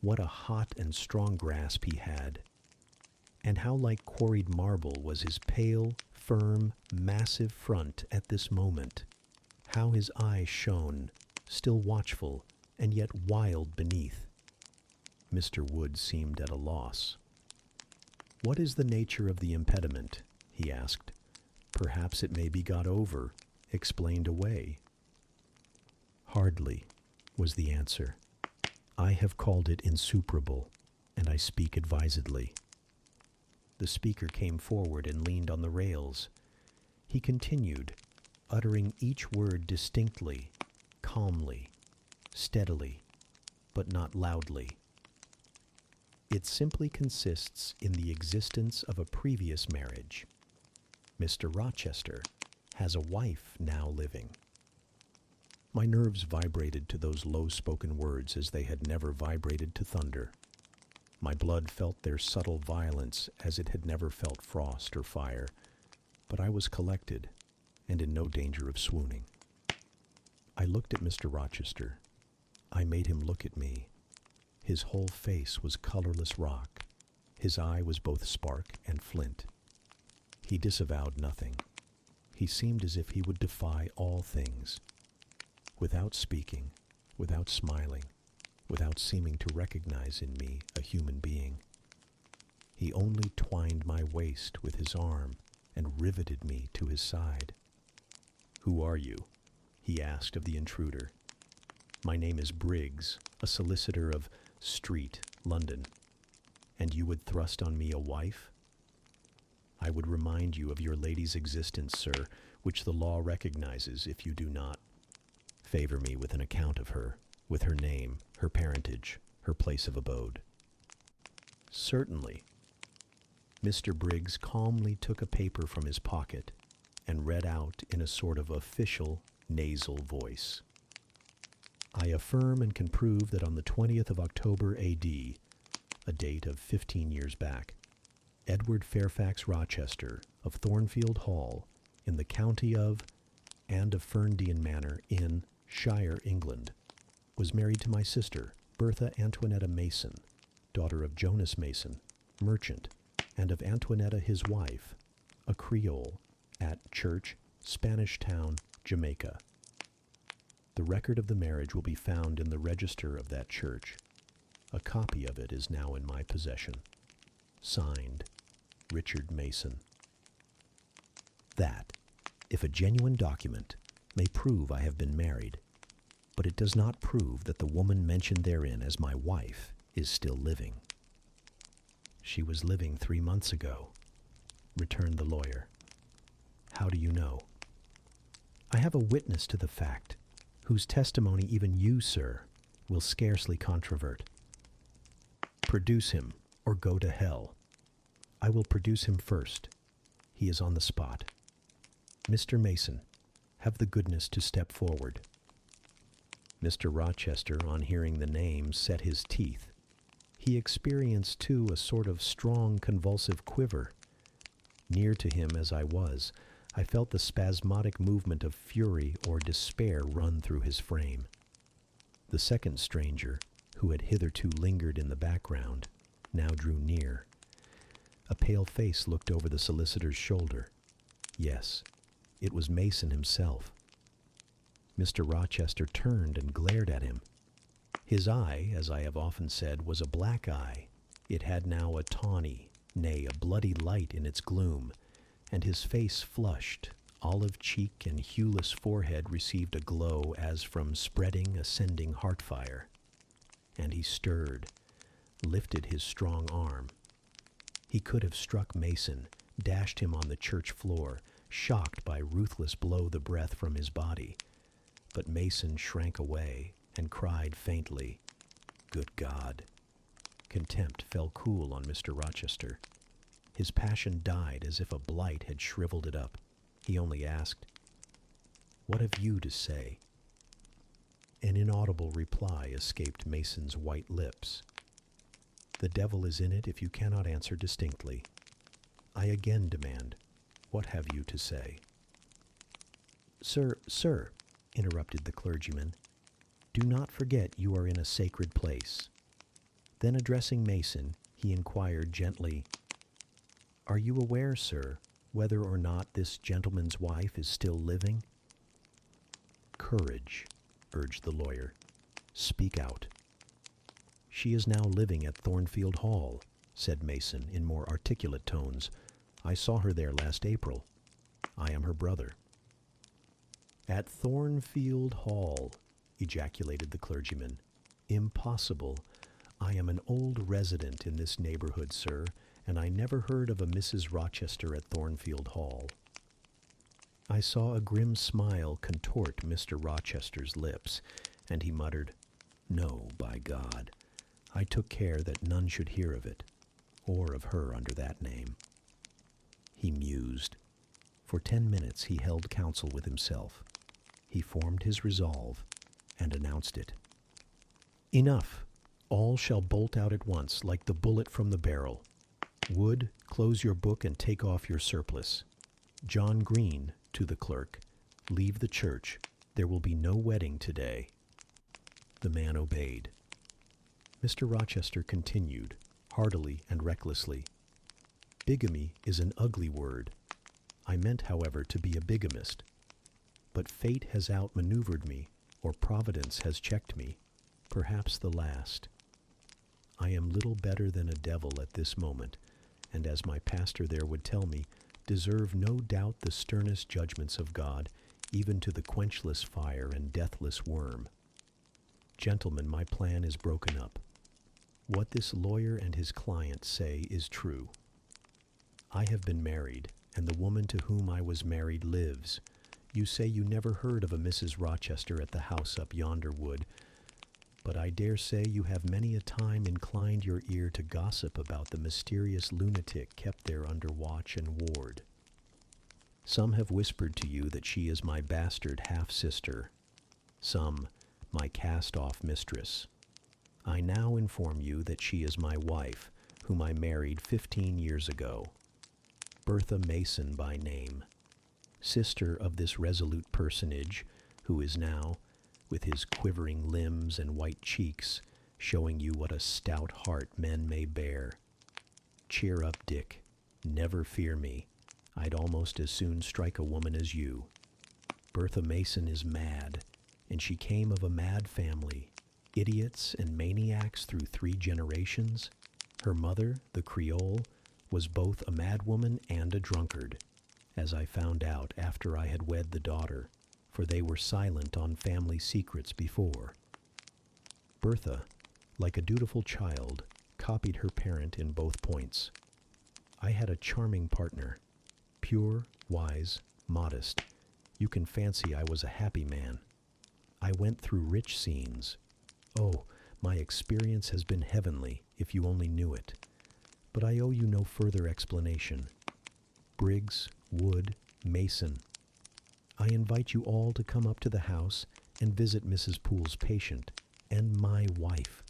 What a hot and strong grasp he had! And how like quarried marble was his pale, firm, massive front at this moment! How his eyes shone, still watchful, and yet wild beneath! Mr. Wood seemed at a loss. "What is the nature of the impediment?" he asked. "Perhaps it may be got over, explained away." "Hardly," was the answer. "I have called it insuperable, and I speak advisedly." The speaker came forward and leaned on the rails. He continued, uttering each word distinctly, calmly, steadily, but not loudly. "It simply consists in the existence of a previous marriage. Mr. Rochester has a wife now living." My nerves vibrated to those low-spoken words as they had never vibrated to thunder. My blood felt their subtle violence as it had never felt frost or fire, but I was collected and in no danger of swooning. I looked at Mr. Rochester. I made him look at me. His whole face was colorless rock. His eye was both spark and flint. He disavowed nothing. He seemed as if he would defy all things. Without speaking, without smiling, without seeming to recognize in me a human being, he only twined my waist with his arm and riveted me to his side. "Who are you?" he asked of the intruder. "My name is Briggs, a solicitor of Street, London. And you would thrust on me a wife? I would remind you of your lady's existence, sir, which the law recognizes if you do not. Favor me with an account of her, with her name, her parentage, her place of abode." "Certainly." Mr. Briggs calmly took a paper from his pocket and read out in a sort of official, nasal voice. "I affirm and can prove that on the 20th of October A.D., a date of 15 years back, Edward Fairfax Rochester of Thornfield Hall, in the county of, and of Ferndean Manor in Shire, England, was married to my sister, Bertha Antoinetta Mason, daughter of Jonas Mason, merchant, and of Antoinetta his wife, a Creole, at Church, Spanish Town, Jamaica. The record of the marriage will be found in the register of that church. A copy of it is now in my possession. Signed, Richard Mason." That, if a genuine document, may prove I have been married, but it does not prove that the woman mentioned therein as my wife is still living. "She was living 3 months ago," returned the lawyer. "How do you know?" "I have a witness to the fact, whose testimony even you, sir, will scarcely controvert." "Produce him, or go to hell." "I will produce him first. He is on the spot. Mr. Mason, have the goodness to step forward." Mr. Rochester, on hearing the name, set his teeth. He experienced, too, a sort of strong convulsive quiver. Near to him as I was, I felt the spasmodic movement of fury or despair run through his frame. The second stranger, who had hitherto lingered in the background, now drew near. A pale face looked over the solicitor's shoulder. Yes, it was Mason himself. Mr. Rochester turned and glared at him. His eye, as I have often said, was a black eye. It had now a tawny, nay, a bloody light in its gloom, and his face flushed, olive cheek and hueless forehead received a glow as from spreading, ascending heart fire. And he stirred, lifted his strong arm. He could have struck Mason, dashed him on the church floor, shocked by ruthless blow the breath from his body. But Mason shrank away and cried faintly, "Good God!" Contempt fell cool on Mr. Rochester. His passion died as if a blight had shriveled it up. He only asked, "What have you to say?" An inaudible reply escaped Mason's white lips. "The devil is in it if you cannot answer distinctly. I again demand, what have you to say?" Sir," interrupted the clergyman, "do not forget you are in a sacred place." Then addressing Mason, he inquired gently, "Are you aware, sir, whether or not this gentleman's wife is still living?" "Courage," urged the lawyer. "Speak out." "She is now living at Thornfield Hall," said Mason in more articulate tones. "I saw her there last April. I am her brother." "At Thornfield Hall," ejaculated the clergyman. "Impossible. I am an old resident in this neighborhood, sir, and I never heard of a Mrs. Rochester at Thornfield Hall." I saw a grim smile contort Mr. Rochester's lips, and he muttered, "No, by God. I took care that none should hear of it, or of her under that name." He mused. For 10 minutes he held counsel with himself. He formed his resolve, and announced it. "Enough! All shall bolt out at once, like the bullet from the barrel. Wood, close your book and take off your surplice. John Green," to the clerk, "leave the church. There will be no wedding today." The man obeyed. Mr. Rochester continued, heartily and recklessly, "Bigamy is an ugly word. I meant, however, to be a bigamist. But fate has outmaneuvered me, or Providence has checked me, perhaps the last. I am little better than a devil at this moment, and as my pastor there would tell me, deserve no doubt the sternest judgments of God, even to the quenchless fire and deathless worm. Gentlemen, my plan is broken up. What this lawyer and his client say is true. I have been married, and the woman to whom I was married lives. You say you never heard of a Mrs. Rochester at the house up yonder wood, but I dare say you have many a time inclined your ear to gossip about the mysterious lunatic kept there under watch and ward. Some have whispered to you that she is my bastard half-sister, some my cast-off mistress. I now inform you that she is my wife, whom I married 15 years ago, Bertha Mason by name, sister of this resolute personage, who is now, with his quivering limbs and white cheeks, showing you what a stout heart men may bear. Cheer up, Dick. Never fear me. I'd almost as soon strike a woman as you. Bertha Mason is mad, and she came of a mad family, idiots and maniacs through 3 generations. Her mother, the Creole, was both a madwoman and a drunkard, as I found out after I had wed the daughter, for they were silent on family secrets before. Bertha, like a dutiful child, copied her parent in both points. I had a charming partner, pure, wise, modest. You can fancy I was a happy man. I went through rich scenes. Oh, my experience has been heavenly, if you only knew it. But I owe you no further explanation. Briggs, Wood, Mason, I invite you all to come up to the house and visit Mrs. Poole's patient, and my wife.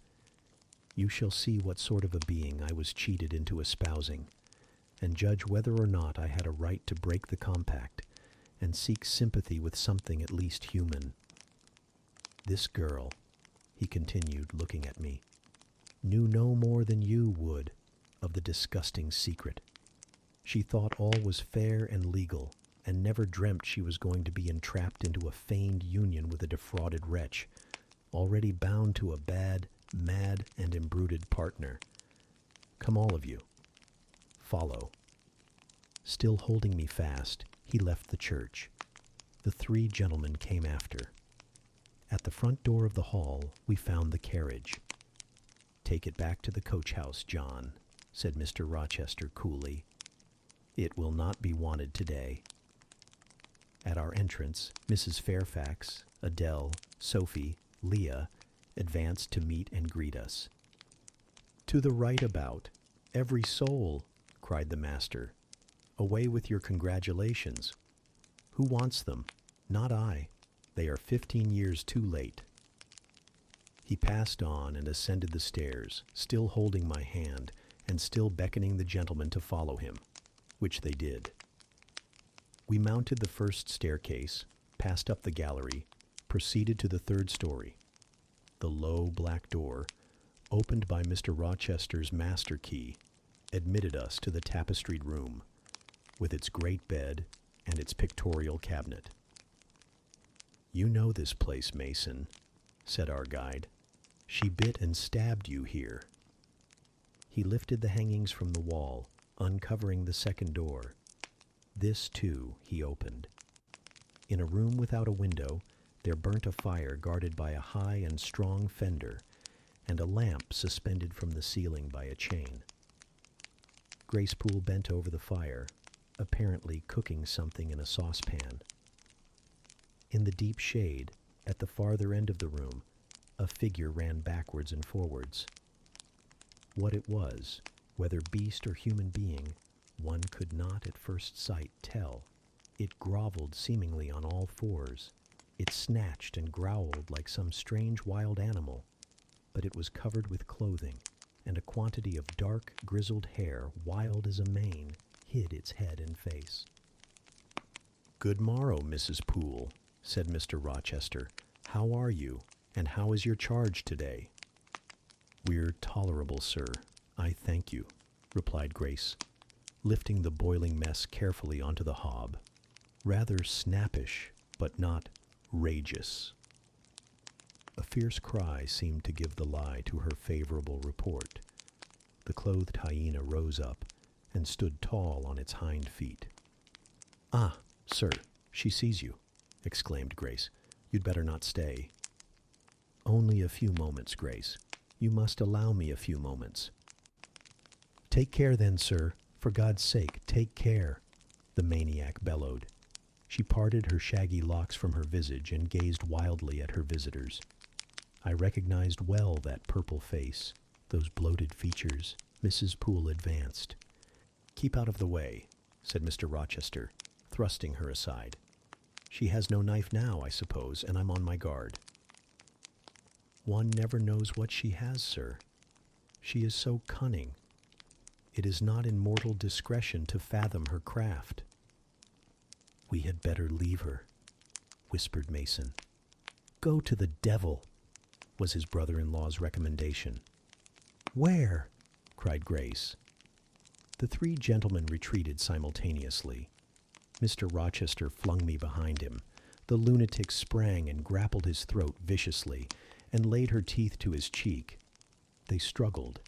You shall see what sort of a being I was cheated into espousing, and judge whether or not I had a right to break the compact, and seek sympathy with something at least human. This girl," he continued, looking at me, "knew no more than you would of the disgusting secret. She thought all was fair and legal, and never dreamt she was going to be entrapped into a feigned union with a defrauded wretch, already bound to a bad, mad, and embruted partner. Come all of you. Follow." Still holding me fast, he left the church. The 3 gentlemen came after. At the front door of the hall, we found the carriage. "Take it back to the coach-house, John," said Mr. Rochester coolly. "It will not be wanted today." At our entrance, Mrs. Fairfax, Adele, Sophie, Leah advanced to meet and greet us. "To the right about, every soul," cried the master. "Away with your congratulations. Who wants them? Not I. They are 15 years too late." He passed on and ascended the stairs, still holding my hand and still beckoning the gentlemen to follow him, which they did. We mounted the first staircase, passed up the gallery, proceeded to the third story. The low black door, opened by Mr. Rochester's master key, admitted us to the tapestried room, with its great bed and its pictorial cabinet. "You know this place, Mason," said our guide. "She bit and stabbed you here." He lifted the hangings from the wall, uncovering the second door. This, too, he opened. In a room without a window, there burnt a fire guarded by a high and strong fender, and a lamp suspended from the ceiling by a chain. Gracepool bent over the fire, apparently cooking something in a saucepan. In the deep shade, at the farther end of the room, a figure ran backwards and forwards. What it was, whether beast or human being, one could not at first sight tell. It groveled seemingly on all fours. It snatched and growled like some strange wild animal, but it was covered with clothing, and a quantity of dark, grizzled hair, wild as a mane, hid its head and face. "Good morrow, Mrs. Poole," said Mr. Rochester. "How are you, and how is your charge today?" "We're tolerable, sir, I thank you," replied Grace, lifting the boiling mess carefully onto the hob. "Rather snappish, but not rageous." A fierce cry seemed to give the lie to her favorable report. The clothed hyena rose up and stood tall on its hind feet. "Ah, sir, she sees you," exclaimed Grace. "You'd better not stay." "Only a few moments, Grace. You must allow me a few moments." "Take care then, sir. For God's sake, take care," the maniac bellowed. She parted her shaggy locks from her visage and gazed wildly at her visitors. I recognized well that purple face, those bloated features. Mrs. Poole advanced. "Keep out of the way," said Mr. Rochester, thrusting her aside. "She has no knife now, I suppose, and I'm on my guard." "One never knows what she has, sir. She is so cunning. It is not in mortal discretion to fathom her craft." "We had better leave her," whispered Mason. "Go to the devil," was his brother-in-law's recommendation. "Where?" cried Grace. The three gentlemen retreated simultaneously. Mr. Rochester flung me behind him. The lunatic sprang and grappled his throat viciously, and laid her teeth to his cheek. They struggled.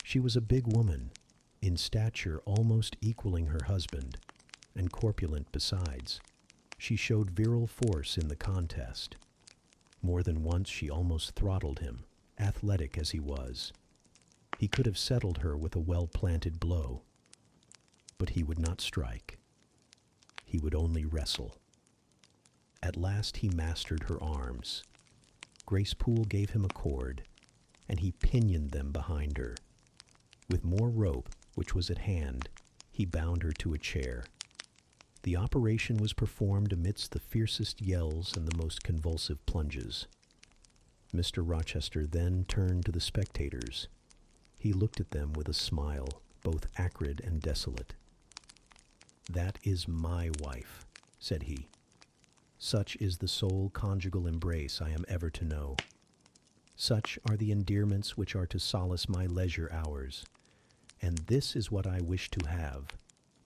She was a big woman, in stature almost equaling her husband, and corpulent besides. She showed virile force in the contest. More than once she almost throttled him, athletic as he was. He could have settled her with a well-planted blow. But he would not strike. He would only wrestle. At last he mastered her arms. Grace Poole gave him a cord, and he pinioned them behind her. With more rope, which was at hand, he bound her to a chair. The operation was performed amidst the fiercest yells and the most convulsive plunges. Mr. Rochester then turned to the spectators. He looked at them with a smile, both acrid and desolate. "That is my wife," said he. "Such is the sole conjugal embrace I am ever to know. Such are the endearments which are to solace my leisure hours. And this is what I wish to have,"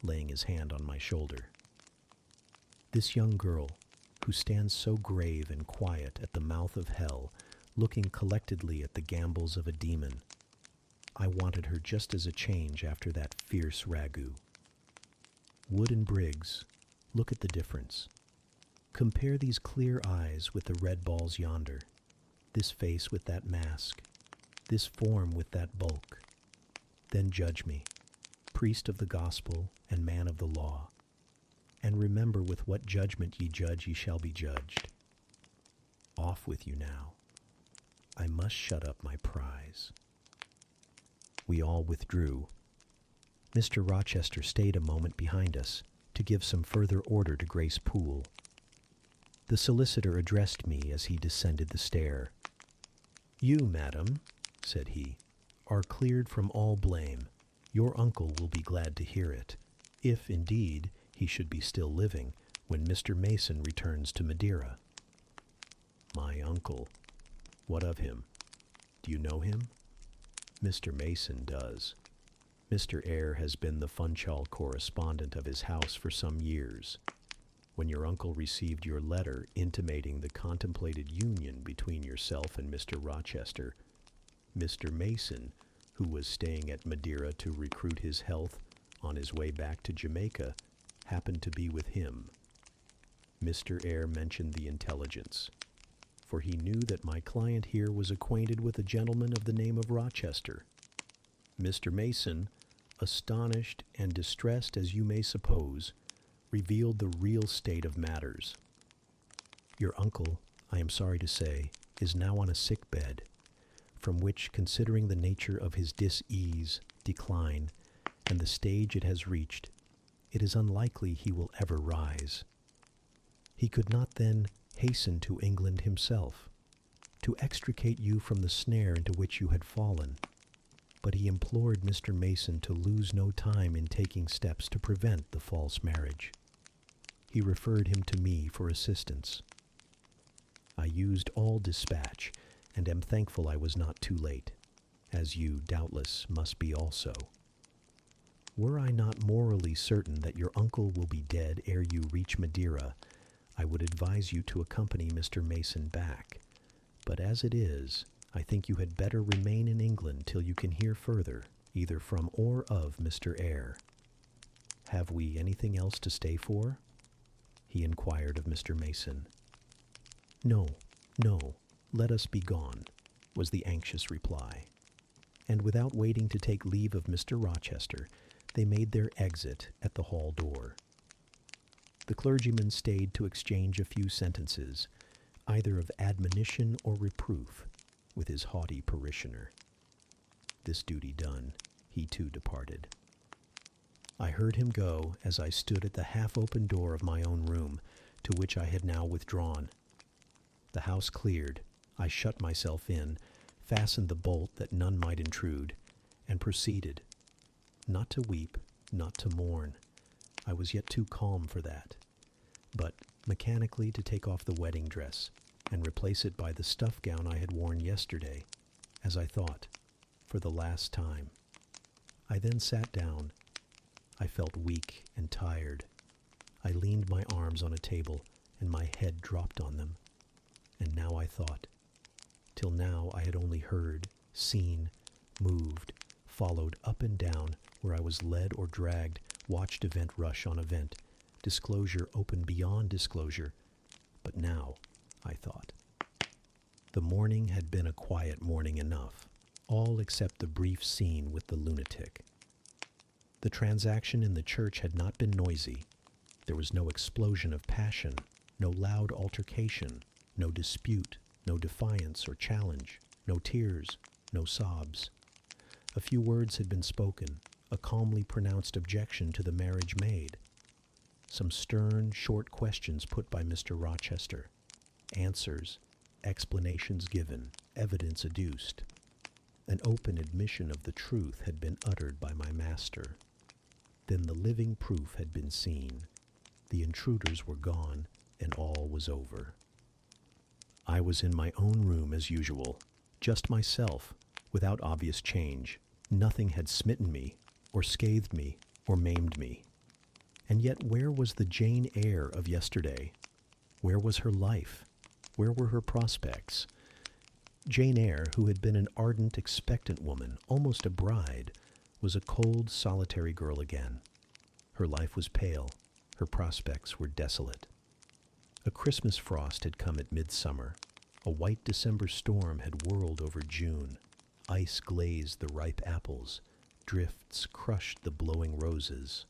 laying his hand on my shoulder. "This young girl, who stands so grave and quiet at the mouth of hell, looking collectedly at the gambols of a demon. I wanted her just as a change after that fierce ragout. Wood and Briggs, look at the difference. Compare these clear eyes with the red balls yonder, this face with that mask, this form with that bulk. Then judge me, priest of the gospel and man of the law, and remember with what judgment ye judge ye shall be judged. Off with you now. I must shut up my prize." We all withdrew. Mr. Rochester stayed a moment behind us, to give some further order to Grace Poole. The solicitor addressed me as he descended the stair. "You, madam," said he, "are cleared from all blame. Your uncle will be glad to hear it, if, indeed, he should be still living when Mr. Mason returns to Madeira." "My uncle? What of him? Do you know him?" "Mr. Mason does. Mr. Eyre has been the Funchal correspondent of his house for some years. When your uncle received your letter intimating the contemplated union between yourself and Mr. Rochester, Mr. Mason, who was staying at Madeira to recruit his health on his way back to Jamaica, happened to be with him. Mr. Eyre mentioned the intelligence, for he knew that my client here was acquainted with a gentleman of the name of Rochester. Mr. Mason, astonished and distressed as you may suppose, revealed the real state of matters. Your uncle, I am sorry to say, is now on a sick bed, from which, considering the nature of his dis-ease, decline, and the stage it has reached, it is unlikely he will ever rise. He could not then hasten to England himself, to extricate you from the snare into which you had fallen, but he implored Mr. Mason to lose no time in taking steps to prevent the false marriage. He referred him to me for assistance. I used all dispatch, and am thankful I was not too late, as you, doubtless, must be also. Were I not morally certain that your uncle will be dead ere you reach Madeira, I would advise you to accompany Mr. Mason back. But as it is, I think you had better remain in England till you can hear further, either from or of Mr. Eyre. Have we anything else to stay for?" he inquired of Mr. Mason. No, let us be gone," was the anxious reply. And without waiting to take leave of Mr. Rochester, they made their exit at the hall door. The clergyman stayed to exchange a few sentences, either of admonition or reproof, with his haughty parishioner. This duty done, he too departed. I heard him go as I stood at the half-open door of my own room, to which I had now withdrawn. The house cleared, I shut myself in, fastened the bolt that none might intrude, and proceeded, not to weep, not to mourn. I was yet too calm for that, but mechanically to take off the wedding dress, and replace it by the stuff gown I had worn yesterday, as I thought, for the last time. I then sat down. I felt weak and tired. I leaned my arms on a table, and my head dropped on them. And now I thought. Till now I had only heard, seen, moved, followed up and down where I was led or dragged, watched event rush on event, disclosure open beyond disclosure. But now, I thought. The morning had been a quiet morning enough, all except the brief scene with the lunatic. The transaction in the church had not been noisy. There was no explosion of passion, no loud altercation, no dispute, no defiance or challenge, no tears, no sobs. A few words had been spoken, a calmly pronounced objection to the marriage made. Some stern, short questions put by Mr. Rochester. Answers, explanations given, evidence adduced. An open admission of the truth had been uttered by my master. Then the living proof had been seen. The intruders were gone, and all was over. I was in my own room as usual, just myself, without obvious change. Nothing had smitten me, or scathed me, or maimed me. And yet where was the Jane Eyre of yesterday? Where was her life? Where were her prospects? Jane Eyre, who had been an ardent, expectant woman, almost a bride, was a cold, solitary girl again. Her life was pale. Her prospects were desolate. A Christmas frost had come at midsummer. A white December storm had whirled over June. Ice glazed the ripe apples. Drifts crushed the blowing roses.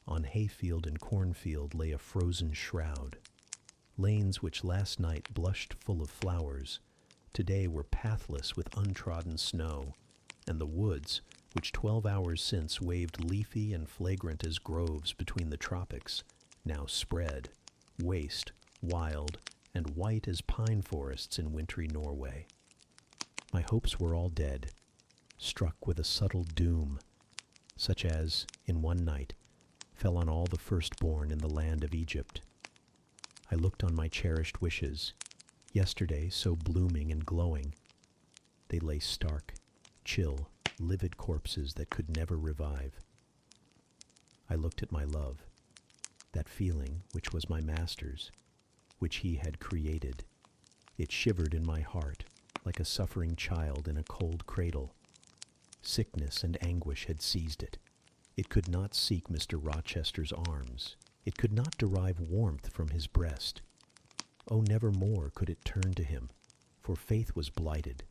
On hayfield and cornfield lay a frozen shroud. Lanes which last night blushed full of flowers, today were pathless with untrodden snow, and the woods, which 12 hours since waved leafy and flagrant as groves between the tropics, now spread, waste, wild, and white as pine forests in wintry Norway. My hopes were all dead, struck with a subtle doom, such as, in one night, fell on all the firstborn in the land of Egypt. I looked on my cherished wishes, yesterday so blooming and glowing. They lay stark, chill, livid corpses that could never revive. I looked at my love, that feeling which was my master's, which he had created. It shivered in my heart like a suffering child in a cold cradle. Sickness and anguish had seized it. It could not seek Mr. Rochester's arms. It could not derive warmth from his breast. Oh, never more could it turn to him, for faith was blighted,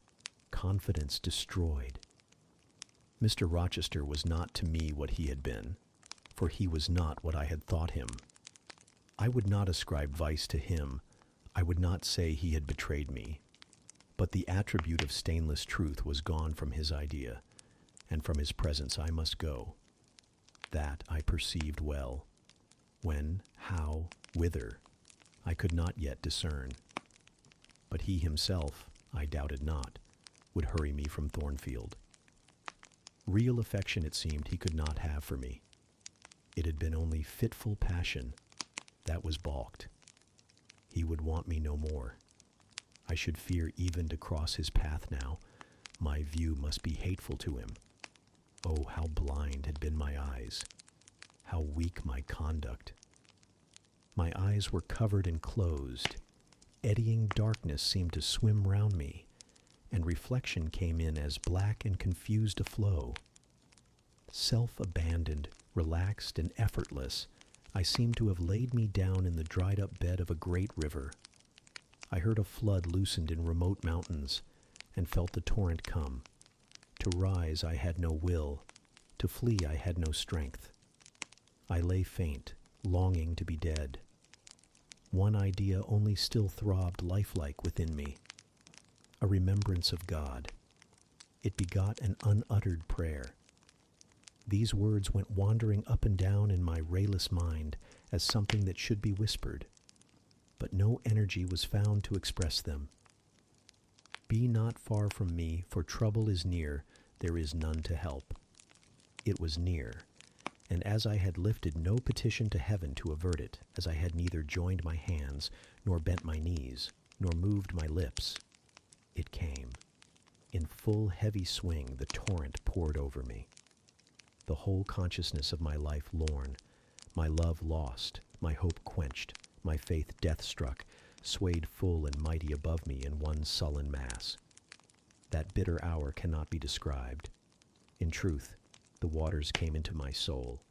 confidence destroyed. Mr. Rochester was not to me what he had been, for he was not what I had thought him. I would not ascribe vice to him. I would not say he had betrayed me. But the attribute of stainless truth was gone from his idea, and from his presence I must go. That I perceived well. When, how, whither, I could not yet discern. But he himself, I doubted not, would hurry me from Thornfield. Real affection, it seemed, he could not have for me. It had been only fitful passion. That was balked. He would want me no more. I should fear even to cross his path now. My view must be hateful to him. Oh, how blind had been my eyes, how weak my conduct. My eyes were covered and closed. Eddying darkness seemed to swim round me, and reflection came in as black and confused a flow. Self-abandoned, relaxed, and effortless, I seemed to have laid me down in the dried-up bed of a great river. I heard a flood loosened in remote mountains, and felt the torrent come. To rise I had no will, to flee I had no strength. I lay faint, longing to be dead. One idea only still throbbed lifelike within me, a remembrance of God. It begot an unuttered prayer. These words went wandering up and down in my rayless mind as something that should be whispered, but no energy was found to express them. Be not far from me, for trouble is near, there is none to help. It was near, and as I had lifted no petition to heaven to avert it, as I had neither joined my hands, nor bent my knees, nor moved my lips, it came. In full heavy swing the torrent poured over me. The whole consciousness of my life lorn, my love lost, my hope quenched, my faith death-struck, swayed full and mighty above me in one sullen mass. That bitter hour cannot be described. In truth, the waters came into my soul.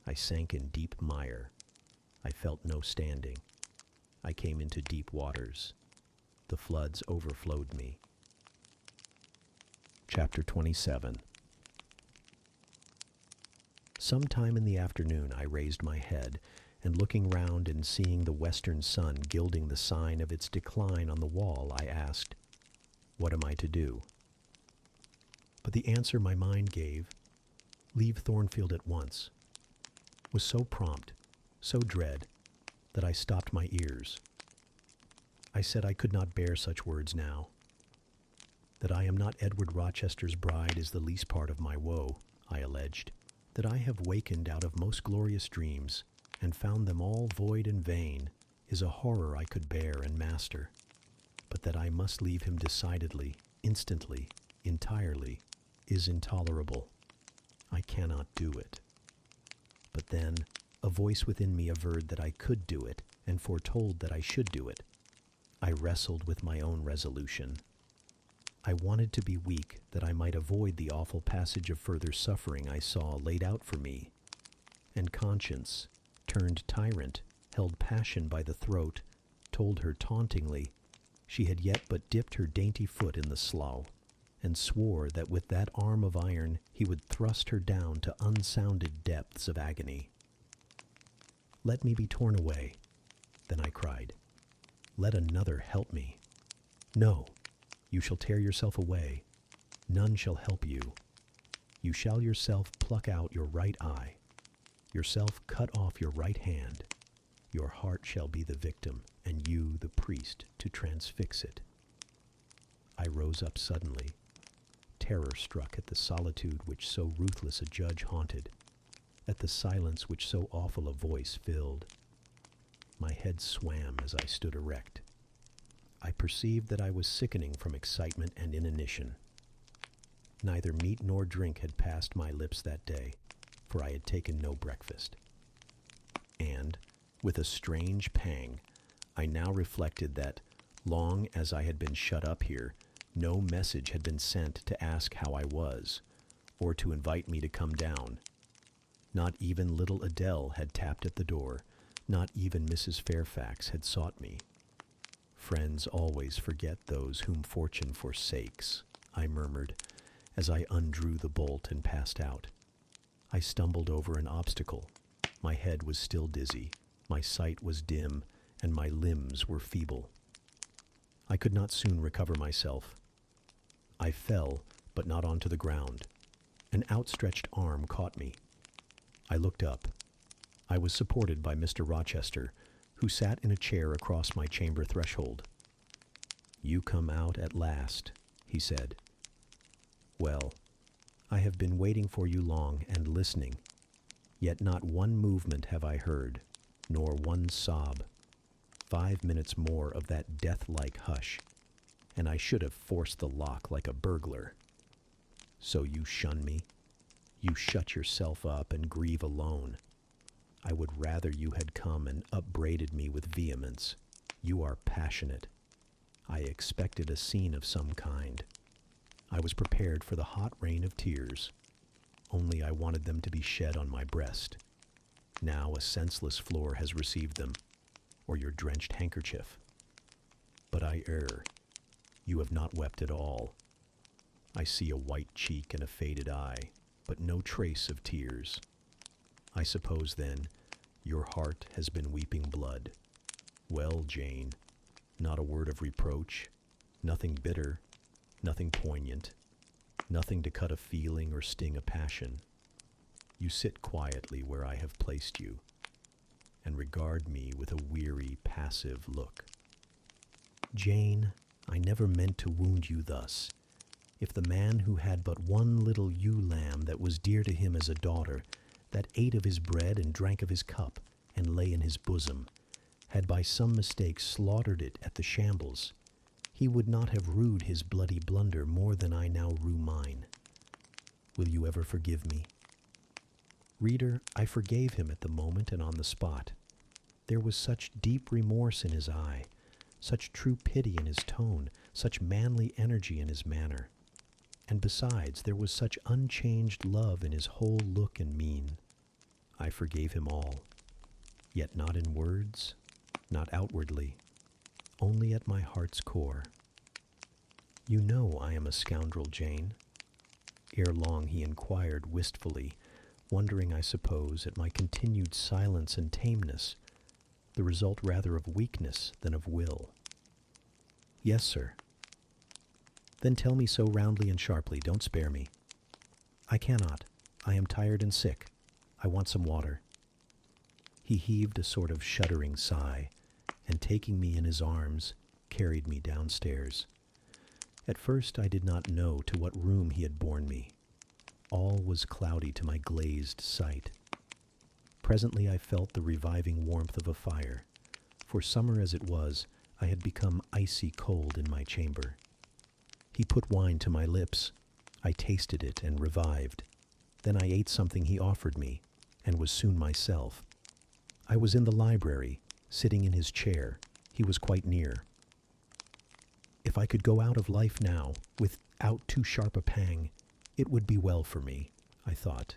I sank in deep mire. I felt no standing. I came into deep waters. The floods overflowed me. Chapter 27. Sometime in the afternoon I raised my head, and looking round and seeing the western sun gilding the sign of its decline on the wall, I asked, "What am I to do?" But the answer my mind gave, "Leave Thornfield at once," was so prompt, so dread, that I stopped my ears. I said I could not bear such words now. That I am not Edward Rochester's bride is the least part of my woe, I alleged. That I have wakened out of most glorious dreams, and found them all void and vain, is a horror I could bear and master. But that I must leave him decidedly, instantly, entirely, is intolerable. I cannot do it. But then, a voice within me averred that I could do it, and foretold that I should do it. I wrestled with my own resolution. I wanted to be weak, that I might avoid the awful passage of further suffering I saw laid out for me. And conscience, turned tyrant, held passion by the throat, told her tauntingly she had yet but dipped her dainty foot in the slough, and swore that with that arm of iron he would thrust her down to unsounded depths of agony. "Let me be torn away," then I cried. "Let another help me." "No, you shall tear yourself away. None shall help you." You shall yourself pluck out your right eye, yourself cut off your right hand. Your heart shall be the victim, and you the priest to transfix it. I rose up suddenly, terror struck at the solitude which so ruthless a judge haunted, at the silence which so awful a voice filled. My head swam as I stood erect. I perceived that I was sickening from excitement and inanition. Neither meat nor drink had passed my lips that day, for I had taken no breakfast. And, with a strange pang, I now reflected that, long as I had been shut up here, no message had been sent to ask how I was, or to invite me to come down. Not even little Adele had tapped at the door, not even Mrs. Fairfax had sought me. Friends always forget those whom fortune forsakes, I murmured, as I undrew the bolt and passed out. I stumbled over an obstacle. My head was still dizzy, my sight was dim, and my limbs were feeble. I could not soon recover myself. I fell, but not onto the ground. An outstretched arm caught me. I looked up. I was supported by Mr. Rochester, who sat in a chair across my chamber threshold. "You come out at last," he said. "Well, I have been waiting for you long and listening, yet not one movement have I heard, nor one sob. 5 minutes more of that death-like hush, and I should have forced the lock like a burglar. So you shun me? You shut yourself up and grieve alone. I would rather you had come and upbraided me with vehemence. You are passionate. I expected a scene of some kind. I was prepared for the hot rain of tears, only I wanted them to be shed on my breast. Now a senseless floor has received them, or your drenched handkerchief. But I err. You have not wept at all. I see a white cheek and a faded eye, but no trace of tears. I suppose, then, your heart has been weeping blood. Well, Jane, not a word of reproach, nothing bitter, nothing poignant, nothing to cut a feeling or sting a passion. You sit quietly where I have placed you, and regard me with a weary, passive look. Jane, I never meant to wound you thus. If the man who had but one little ewe lamb that was dear to him as a daughter, that ate of his bread and drank of his cup, and lay in his bosom, had by some mistake slaughtered it at the shambles, he would not have rued his bloody blunder more than I now rue mine. Will you ever forgive me? Reader, I forgave him at the moment and on the spot. There was such deep remorse in his eye, such true pity in his tone, such manly energy in his manner. And besides, there was such unchanged love in his whole look and mien. I forgave him all, yet not in words, not outwardly, only at my heart's core. You know I am a scoundrel, Jane. Ere long he inquired wistfully, wondering, I suppose, at my continued silence and tameness, the result rather of weakness than of will. Yes, sir. Then tell me so roundly and sharply, don't spare me. I cannot. I am tired and sick. I want some water. He heaved a sort of shuddering sigh, and taking me in his arms, carried me downstairs. At first I did not know to what room he had borne me. All was cloudy to my glazed sight. Presently I felt the reviving warmth of a fire. For summer as it was, I had become icy cold in my chamber. He put wine to my lips. I tasted it and revived. Then I ate something he offered me, and was soon myself. I was in the library, sitting in his chair. He was quite near. If I could go out of life now, without too sharp a pang, it would be well for me, I thought.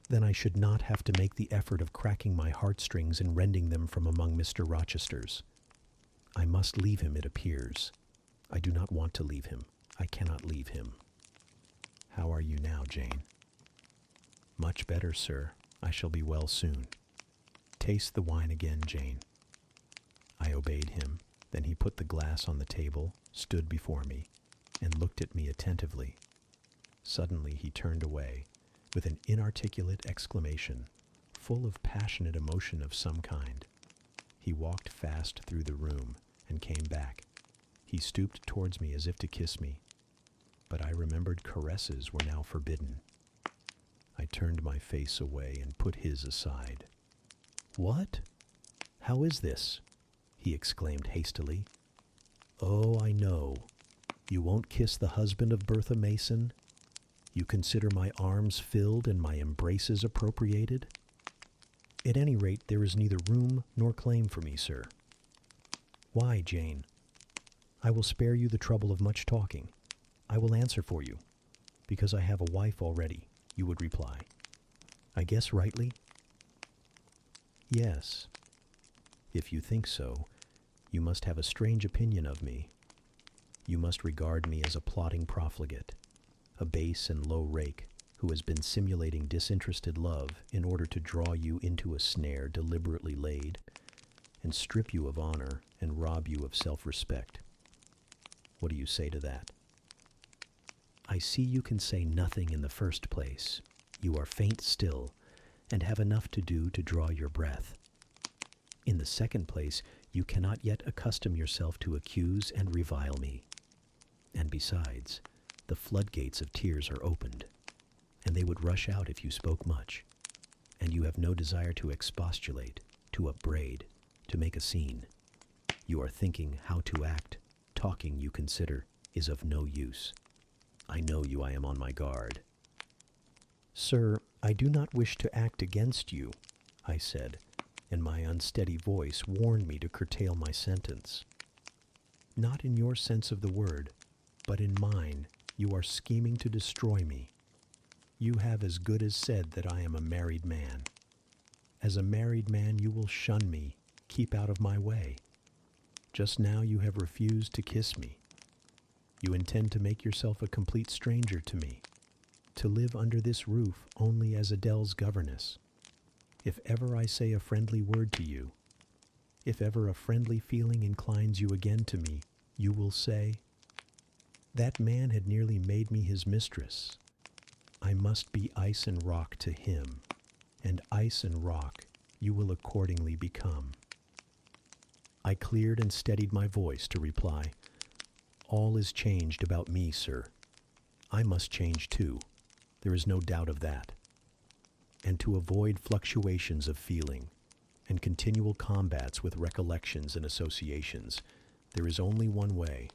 Then I should not have to make the effort of cracking my heartstrings and rending them from among Mr. Rochester's. I must leave him, it appears. I do not want to leave him. I cannot leave him. How are you now, Jane? Much better, sir. I shall be well soon. Taste the wine again, Jane. I obeyed him. Then he put the glass on the table, stood before me, and looked at me attentively. Suddenly he turned away, with an inarticulate exclamation, full of passionate emotion of some kind. He walked fast through the room and came back. He stooped towards me as if to kiss me, but I remembered caresses were now forbidden. I turned my face away and put his aside. "What? How is this?" he exclaimed hastily. "Oh, I know. You won't kiss the husband of Bertha Mason? You consider my arms filled and my embraces appropriated? At any rate, there is neither room nor claim for me, sir." "Why, Jane?" "I will spare you the trouble of much talking. I will answer for you. Because I have a wife already," you would reply. "I guess rightly?" "Yes. If you think so, you must have a strange opinion of me. You must regard me as a plotting profligate, a base and low rake who has been simulating disinterested love in order to draw you into a snare deliberately laid, and strip you of honor and rob you of self-respect. What do you say to that?" "I see you can say nothing in the first place. You are faint still, and have enough to do to draw your breath. In the second place, you cannot yet accustom yourself to accuse and revile me. And besides, the floodgates of tears are opened, and they would rush out if you spoke much, and you have no desire to expostulate, to upbraid, to make a scene. You are thinking how to act. Talking, you consider, is of no use. I know you. I am on my guard." "Sir, I do not wish to act against you," I said, and my unsteady voice warned me to curtail my sentence. "Not in your sense of the word, but in mine, you are scheming to destroy me. You have as good as said that I am a married man. As a married man, you will shun me, keep out of my way. Just now you have refused to kiss me. You intend to make yourself a complete stranger to me, to live under this roof only as Adele's governess. If ever I say a friendly word to you, if ever a friendly feeling inclines you again to me, you will say, 'That man had nearly made me his mistress. I must be ice and rock to him, and ice and rock you will accordingly become.'" I cleared and steadied my voice to reply, "All is changed about me, sir. I must change too. There is no doubt of that. And to avoid fluctuations of feeling and continual combats with recollections and associations, there is only one way.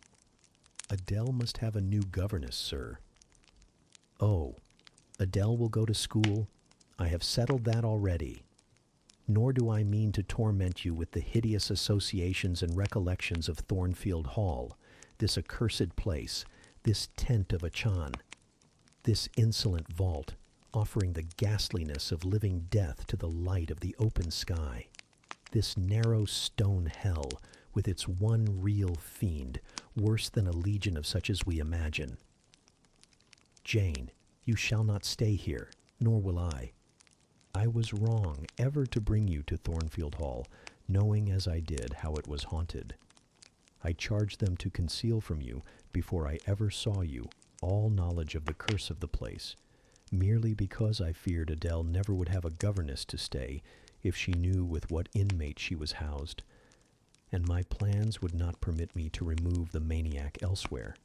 Adele must have a new governess, sir." "Oh, Adele will go to school? I have settled that already. Nor do I mean to torment you with the hideous associations and recollections of Thornfield Hall, this accursed place, this tent of a Chan, this insolent vault, offering the ghastliness of living death to the light of the open sky, this narrow stone hell with its one real fiend, worse than a legion of such as we imagine. Jane, you shall not stay here, nor will I. I was wrong ever to bring you to Thornfield Hall, knowing as I did how it was haunted. I charged them to conceal from you, before I ever saw you, all knowledge of the curse of the place, merely because I feared Adele never would have a governess to stay if she knew with what inmate she was housed, and my plans would not permit me to remove the maniac elsewhere.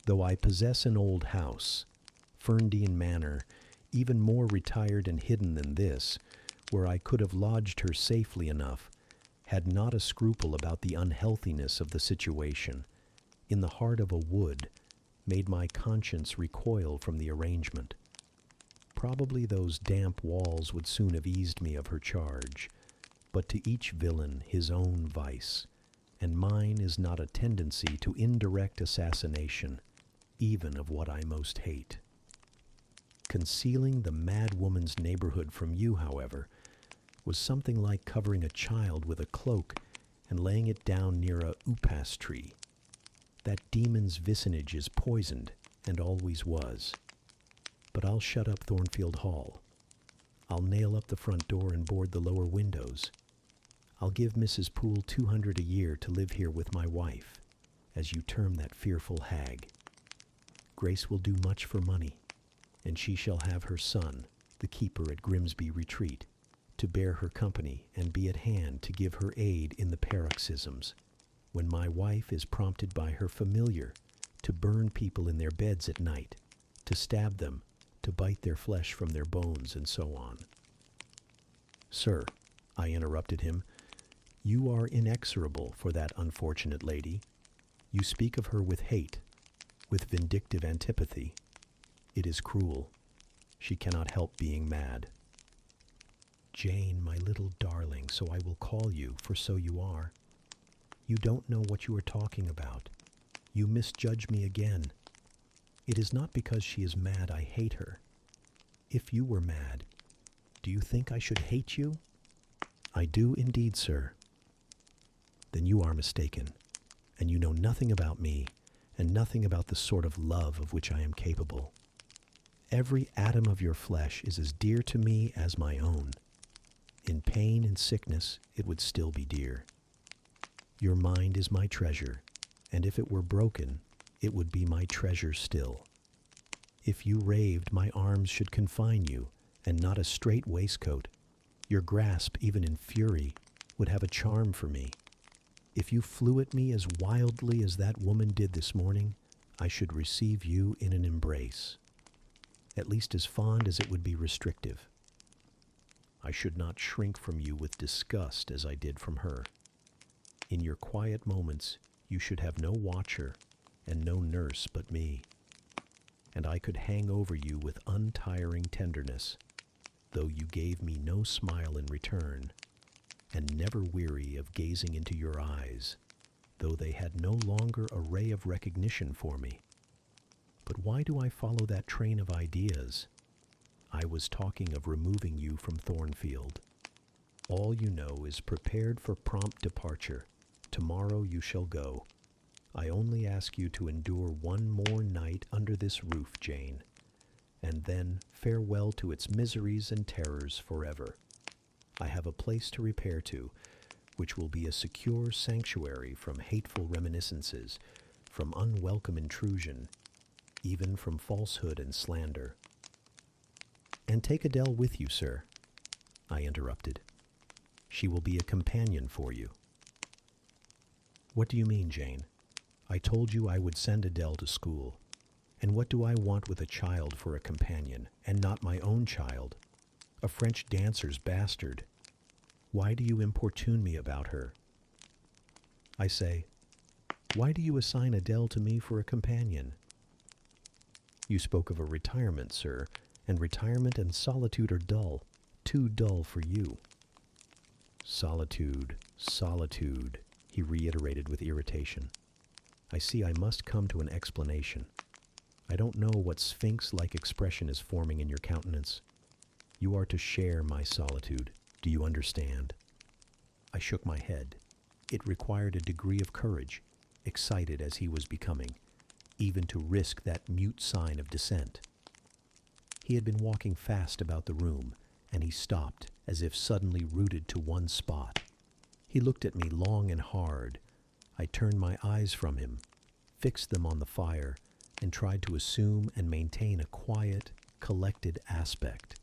Though I possess an old house, Ferndean Manor, even more retired and hidden than this, where I could have lodged her safely enough, had not a scruple about the unhealthiness of the situation, in the heart of a wood, made my conscience recoil from the arrangement. Probably those damp walls would soon have eased me of her charge, but to each villain his own vice, and mine is not a tendency to indirect assassination, even of what I most hate. Concealing the mad woman's neighborhood from you, however, was something like covering a child with a cloak and laying it down near a upas tree. That demon's vicinage is poisoned, and always was. But I'll shut up Thornfield Hall. I'll nail up the front door and board the lower windows. I'll give Mrs. Poole $200 a year to live here with my wife, as you term that fearful hag. Grace will do much for money, and she shall have her son, the keeper at Grimsby Retreat, to bear her company and be at hand to give her aid in the paroxysms, when my wife is prompted by her familiar to burn people in their beds at night, to stab them, to bite their flesh from their bones, and so on. Sir, I interrupted him, you are inexorable for that unfortunate lady. You speak of her with hate, with vindictive antipathy. It is cruel. She cannot help being mad. Jane, my little darling, so I will call you, for so you are. You don't know what you are talking about. You misjudge me again. It is not because she is mad I hate her. If you were mad, do you think I should hate you? I do indeed, sir. Then you are mistaken, and you know nothing about me, and nothing about the sort of love of which I am capable. Every atom of your flesh is as dear to me as my own. In pain and sickness, it would still be dear. Your mind is my treasure, and if it were broken, it would be my treasure still. If you raved, my arms should confine you, and not a strait waistcoat. Your grasp, even in fury, would have a charm for me. If you flew at me as wildly as that woman did this morning, I should receive you in an embrace, at least as fond as it would be restrictive. I should not shrink from you with disgust as I did from her. In your quiet moments, you should have no watcher and no nurse but me, and I could hang over you with untiring tenderness, though you gave me no smile in return, and never weary of gazing into your eyes, though they had no longer a ray of recognition for me. But why do I follow that train of ideas? I was talking of removing you from Thornfield. All you know is prepared for prompt departure. Tomorrow you shall go. I only ask you to endure one more night under this roof, Jane, and then farewell to its miseries and terrors forever. I have a place to repair to, which will be a secure sanctuary from hateful reminiscences, from unwelcome intrusion, even from falsehood and slander. And take Adele with you, sir, I interrupted. She will be a companion for you. What do you mean, Jane? I told you I would send Adele to school. And what do I want with a child for a companion, and not my own child? A French dancer's bastard. Why do you importune me about her? I say, why do you assign Adele to me for a companion? You spoke of a retirement, sir, and retirement and solitude are dull, too dull for you. Solitude, solitude, he reiterated with irritation. I see I must come to an explanation. I don't know what sphinx-like expression is forming in your countenance. You are to share my solitude. Do you understand? I shook my head. It required a degree of courage, excited as he was becoming, even to risk that mute sign of dissent. He had been walking fast about the room, and he stopped, as if suddenly rooted to one spot. He looked at me long and hard. I turned my eyes from him, fixed them on the fire, and tried to assume and maintain a quiet, collected aspect.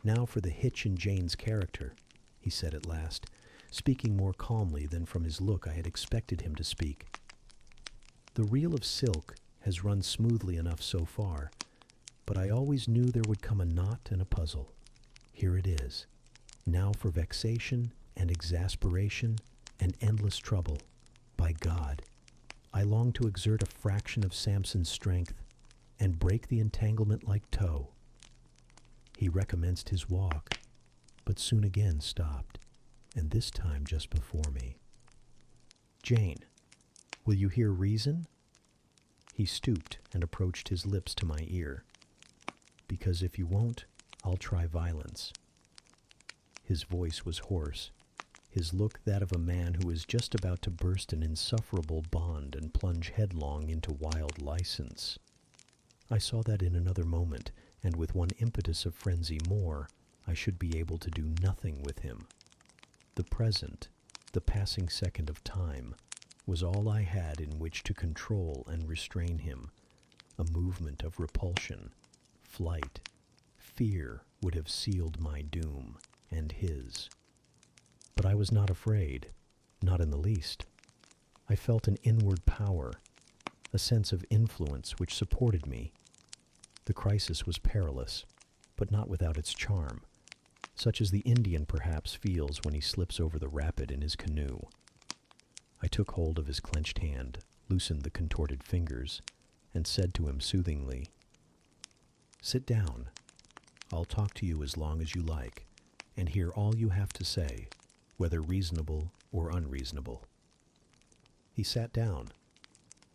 Now for the hitch in Jane's character, he said at last, speaking more calmly than from his look I had expected him to speak. The reel of silk has run smoothly enough so far, but I always knew there would come a knot and a puzzle. Here it is. Now for vexation and exasperation and endless trouble. By God, I long to exert a fraction of Samson's strength and break the entanglement like tow. He recommenced his walk, but soon again stopped, and this time just before me. Jane, will you hear reason? He stooped and approached his lips to my ear. Because if you won't, I'll try violence. His voice was hoarse, his look that of a man who is just about to burst an insufferable bond and plunge headlong into wild license. I saw that in another moment, and with one impetus of frenzy more, I should be able to do nothing with him. The present, the passing second of time, was all I had in which to control and restrain him. a movement of repulsion, flight, fear would have sealed my doom and his. But I was not afraid, not in the least. I felt an inward power, a sense of influence which supported me. The crisis was perilous, but not without its charm, such as the Indian perhaps feels when he slips over the rapid in his canoe. I took hold of his clenched hand, loosened the contorted fingers, and said to him soothingly, "Sit down. I'll talk to you as long as you like, and hear all you have to say, whether reasonable or unreasonable." He sat down,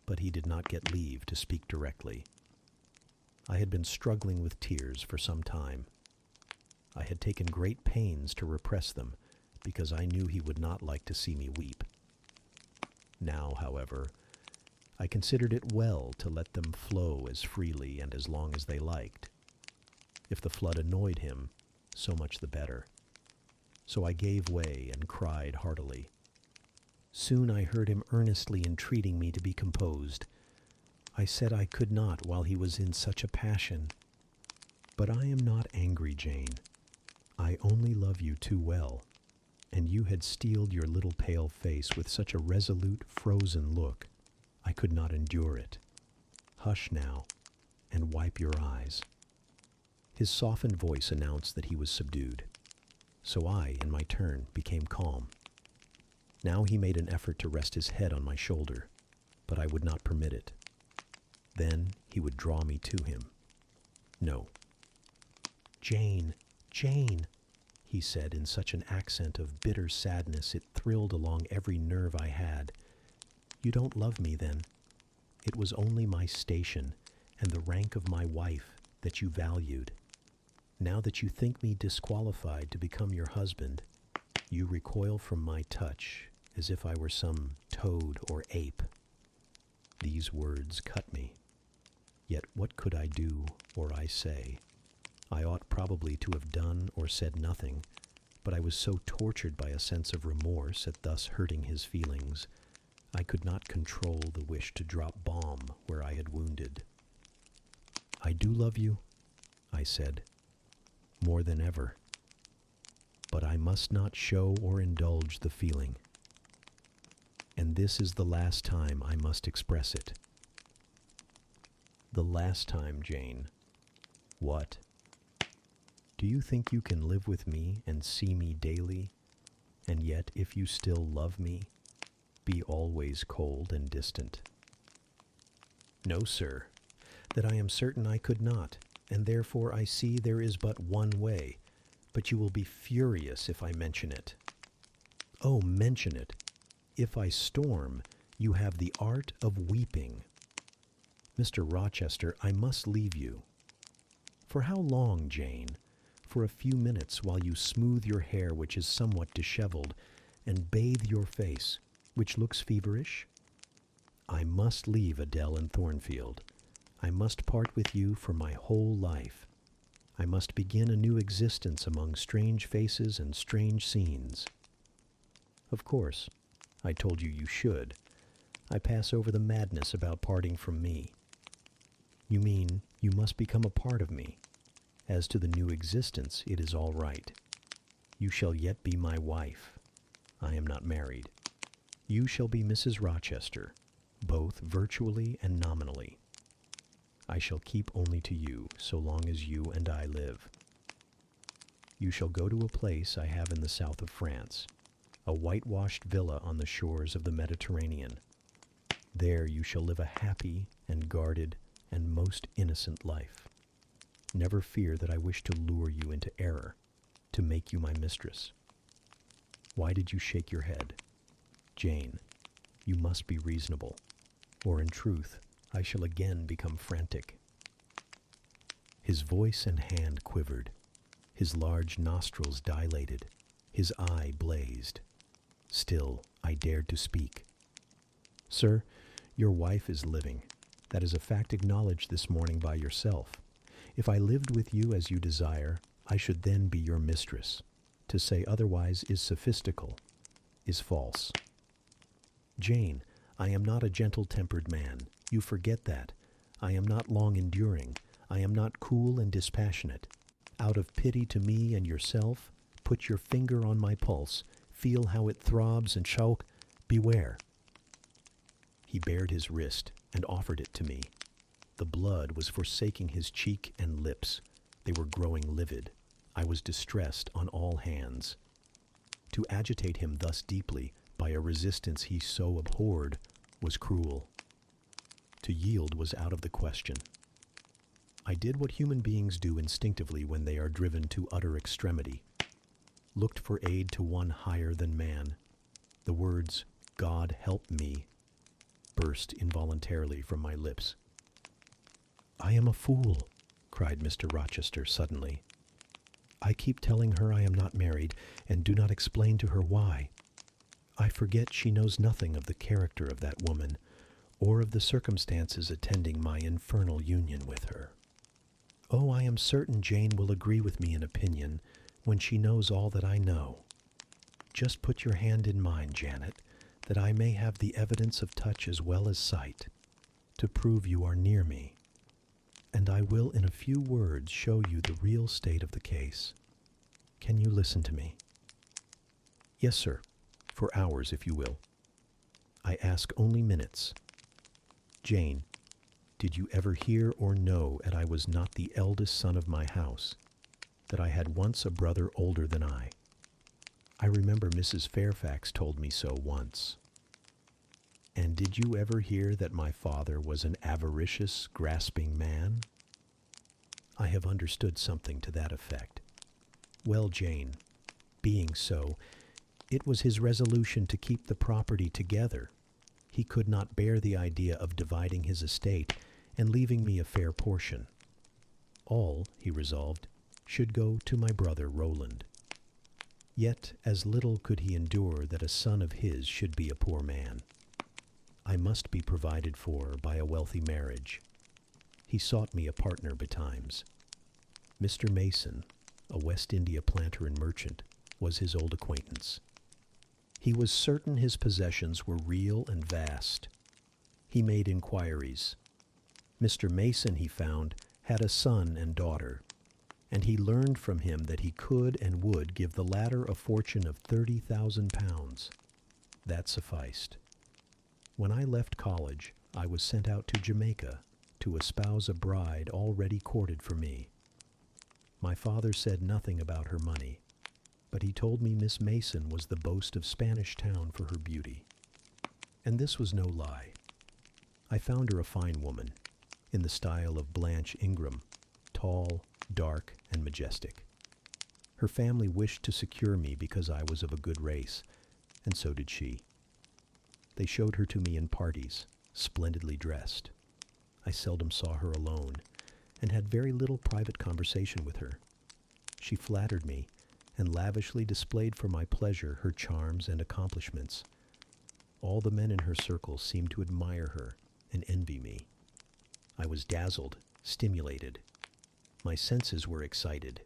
but he did not get leave to speak directly. I had been struggling with tears for some time. I had taken great pains to repress them, because I knew he would not like to see me weep. Now, however, I considered it well to let them flow as freely and as long as they liked. If the flood annoyed him, so much the better. So I gave way and cried heartily. Soon I heard him earnestly entreating me to be composed. I said I could not while he was in such a passion. But I am not angry, Jane. I only love you too well, and you had steeled your little pale face with such a resolute, frozen look. I could not endure it. Hush now, and wipe your eyes. His softened voice announced that he was subdued. So I, in my turn, became calm. Now he made an effort to rest his head on my shoulder, but I would not permit it. Then he would draw me to him. No. "Jane, Jane," he said in such an accent of bitter sadness it thrilled along every nerve I had. "You don't love me, then? It was only my station and the rank of my wife that you valued. Now that you think me disqualified to become your husband, you recoil from my touch as if I were some toad or ape." These words cut me. Yet what could I do or I say? I ought probably to have done or said nothing, but I was so tortured by a sense of remorse at thus hurting his feelings, I could not control the wish to drop balm where I had wounded. "I do love you," I said, "more than ever. But I must not show or indulge the feeling. And this is the last time I must express it." "The last time, Jane." "What? Do you think you can live with me and see me daily, and yet, if you still love me, be always cold and distant?" "No, sir, that I am certain I could not, and therefore I see there is but one way, but you will be furious if I mention it." "Oh, mention it. If I storm, you have the art of weeping." "Mr. Rochester, I must leave you." "For how long, Jane?" "For a few minutes while you smooth your hair, which is somewhat disheveled, and bathe your face, which looks feverish?" "I must leave Adele and Thornfield. I must part with you for my whole life. I must begin a new existence among strange faces and strange scenes." "Of course. I told you you should. I pass over the madness about parting from me." "You mean you must become a part of me. As to the new existence, it is all right. You shall yet be my wife. I am not married. You shall be Mrs. Rochester, both virtually and nominally. I shall keep only to you so long as you and I live. You shall go to a place I have in the south of France, a whitewashed villa on the shores of the Mediterranean. There you shall live a happy and guarded and most innocent life. Never fear that I wish to lure you into error, to make you my mistress. Why did you shake your head? Jane, you must be reasonable, or in truth, I shall again become frantic." His voice and hand quivered. His large nostrils dilated. His eye blazed. Still, I dared to speak. "Sir, your wife is living. That is a fact acknowledged this morning by yourself. If I lived with you as you desire, I should then be your mistress. To say otherwise is sophistical, is false." "Jane, I am not a gentle-tempered man. You forget that. I am not long enduring. I am not cool and dispassionate. Out of pity to me and yourself, put your finger on my pulse, feel how it throbs and choke. Beware. He bared his wrist and offered it to me. The blood was forsaking his cheek and lips. They were growing livid. I was distressed on all hands. To agitate him thus deeply by a resistance he so abhorred was cruel. To yield was out of the question. I did what human beings do instinctively when they are driven to utter extremity. Looked for aid to one higher than man. The words, "God help me," burst involuntarily from my lips. "I am a fool," cried Mr. Rochester suddenly. "I keep telling her I am not married, and do not explain to her why. I forget she knows nothing of the character of that woman, or of the circumstances attending my infernal union with her. Oh, I am certain Jane will agree with me in opinion when she knows all that I know. Just put your hand in mine, Janet, that I may have the evidence of touch as well as sight, to prove you are near me, and I will in a few words show you the real state of the case. Can you listen to me?" "Yes, sir, for hours, if you will. I ask only minutes. Jane, did you ever hear or know that I was not the eldest son of my house, that I had once a brother older than I? I remember Mrs. Fairfax told me so once. And did you ever hear that my father was an avaricious, grasping man? I have understood something to that effect. Well, Jane, being so, it was his resolution to keep the property together. He could not bear the idea of dividing his estate and leaving me a fair portion. All, he resolved, should go to my brother Roland. Yet as little could he endure that a son of his should be a poor man. I must be provided for by a wealthy marriage. He sought me a partner betimes. Mr. Mason, a West India planter and merchant, was his old acquaintance. He was certain his possessions were real and vast. He made inquiries. Mr. Mason, he found, had a son and daughter, and he learned from him that he could and would give the latter a fortune of £30,000. That sufficed. When I left college, I was sent out to Jamaica to espouse a bride already courted for me. My father said nothing about her money, but he told me Miss Mason was the boast of Spanish Town for her beauty. And this was no lie. I found her a fine woman, in the style of Blanche Ingram, tall, dark, and majestic. Her family wished to secure me because I was of a good race, and so did she. They showed her to me in parties, splendidly dressed. I seldom saw her alone, and had very little private conversation with her. She flattered me, and lavishly displayed for my pleasure her charms and accomplishments. All the men in her circle seemed to admire her and envy me. I was dazzled, stimulated. My senses were excited,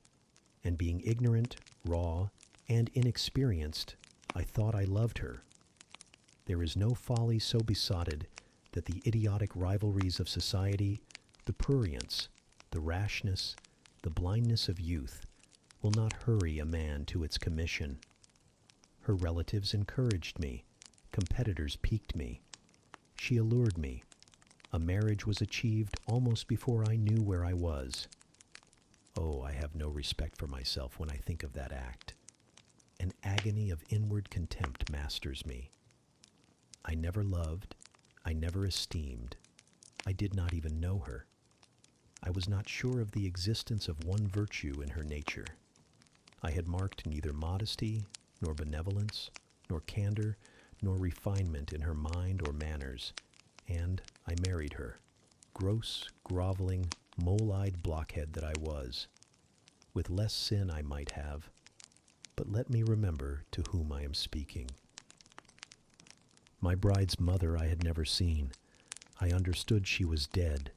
and being ignorant, raw, and inexperienced, I thought I loved her. There is no folly so besotted that the idiotic rivalries of society, the prurience, the rashness, the blindness of youth, will not hurry a man to its commission. Her relatives encouraged me. Competitors piqued me. She allured me. A marriage was achieved almost before I knew where I was. Oh, I have no respect for myself when I think of that act. An agony of inward contempt masters me. I never loved, I never esteemed. I did not even know her. I was not sure of the existence of one virtue in her nature. I had marked neither modesty, nor benevolence, nor candor, nor refinement in her mind or manners, and I married her, gross, groveling, mole-eyed blockhead that I was. With less sin I might have, but let me remember to whom I am speaking. My bride's mother I had never seen. I understood she was dead.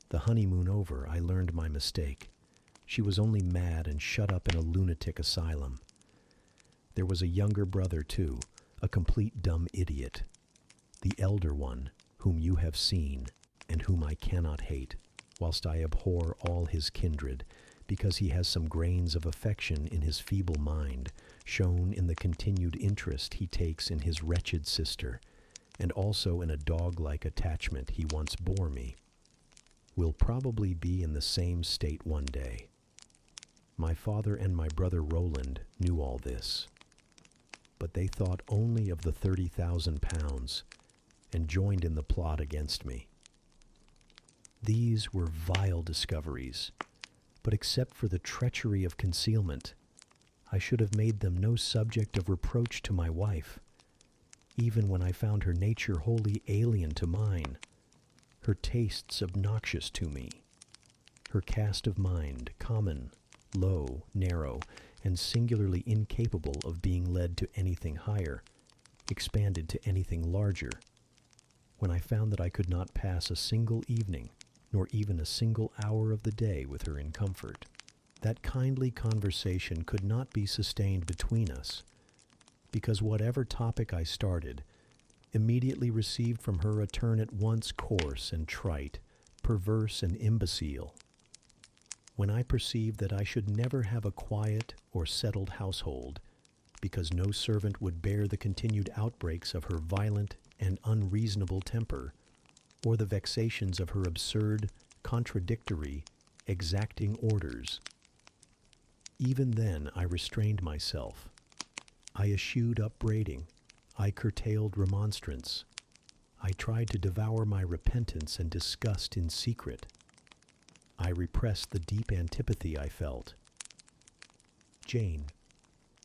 The honeymoon over, I learned my mistake. She was only mad and shut up in a lunatic asylum. There was a younger brother, too, a complete dumb idiot. The elder one, whom you have seen, and whom I cannot hate, whilst I abhor all his kindred, because he has some grains of affection in his feeble mind, shown in the continued interest he takes in his wretched sister, and also in a dog-like attachment he once bore me, will probably be in the same state one day. My father and my brother Roland knew all this, but they thought only of the 30,000 pounds and joined in the plot against me. These were vile discoveries, but except for the treachery of concealment, I should have made them no subject of reproach to my wife, even when I found her nature wholly alien to mine, her tastes obnoxious to me, her cast of mind common, low, narrow, and singularly incapable of being led to anything higher, expanded to anything larger, when I found that I could not pass a single evening, nor even a single hour of the day with her in comfort. That kindly conversation could not be sustained between us, because whatever topic I started immediately received from her a turn at once coarse and trite, perverse and imbecile. When I perceived that I should never have a quiet or settled household, because no servant would bear the continued outbreaks of her violent and unreasonable temper, or the vexations of her absurd, contradictory, exacting orders, even then I restrained myself. I eschewed upbraiding. I curtailed remonstrance. I tried to devour my repentance and disgust in secret. I repressed the deep antipathy I felt. Jane,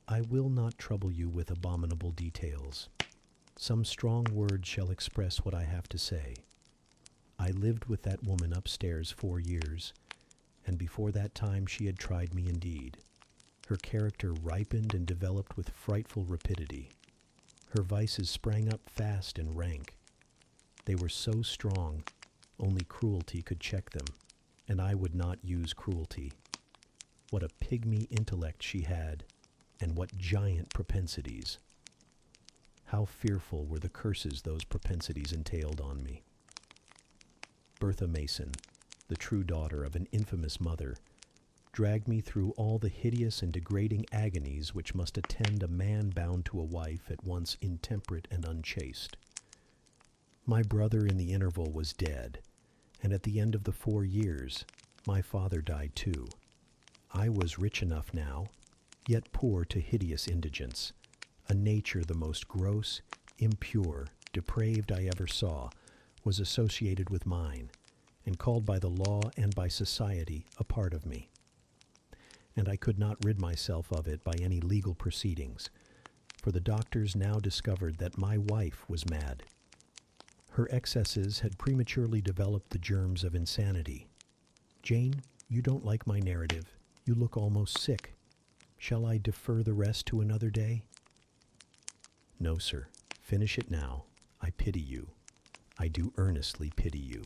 I will not trouble you with abominable details. Some strong words shall express what I have to say. I lived with that woman upstairs 4 years, and before that time she had tried me indeed. Her character ripened and developed with frightful rapidity. Her vices sprang up fast and rank. They were so strong, only cruelty could check them, and I would not use cruelty. What a pygmy intellect she had, and what giant propensities. How fearful were the curses those propensities entailed on me. Bertha Mason, the true daughter of an infamous mother, dragged me through all the hideous and degrading agonies which must attend a man bound to a wife at once intemperate and unchaste. My brother in the interval was dead, and at the end of the 4 years, my father died too. I was rich enough now, yet poor to hideous indigence, a nature the most gross, impure, depraved I ever saw, was associated with mine, and called by the law and by society a part of me. And I could not rid myself of it by any legal proceedings, for the doctors now discovered that my wife was mad. Her excesses had prematurely developed the germs of insanity. Jane, you don't like my narrative. You look almost sick. Shall I defer the rest to another day? No, sir. Finish it now. I pity you. I do earnestly pity you.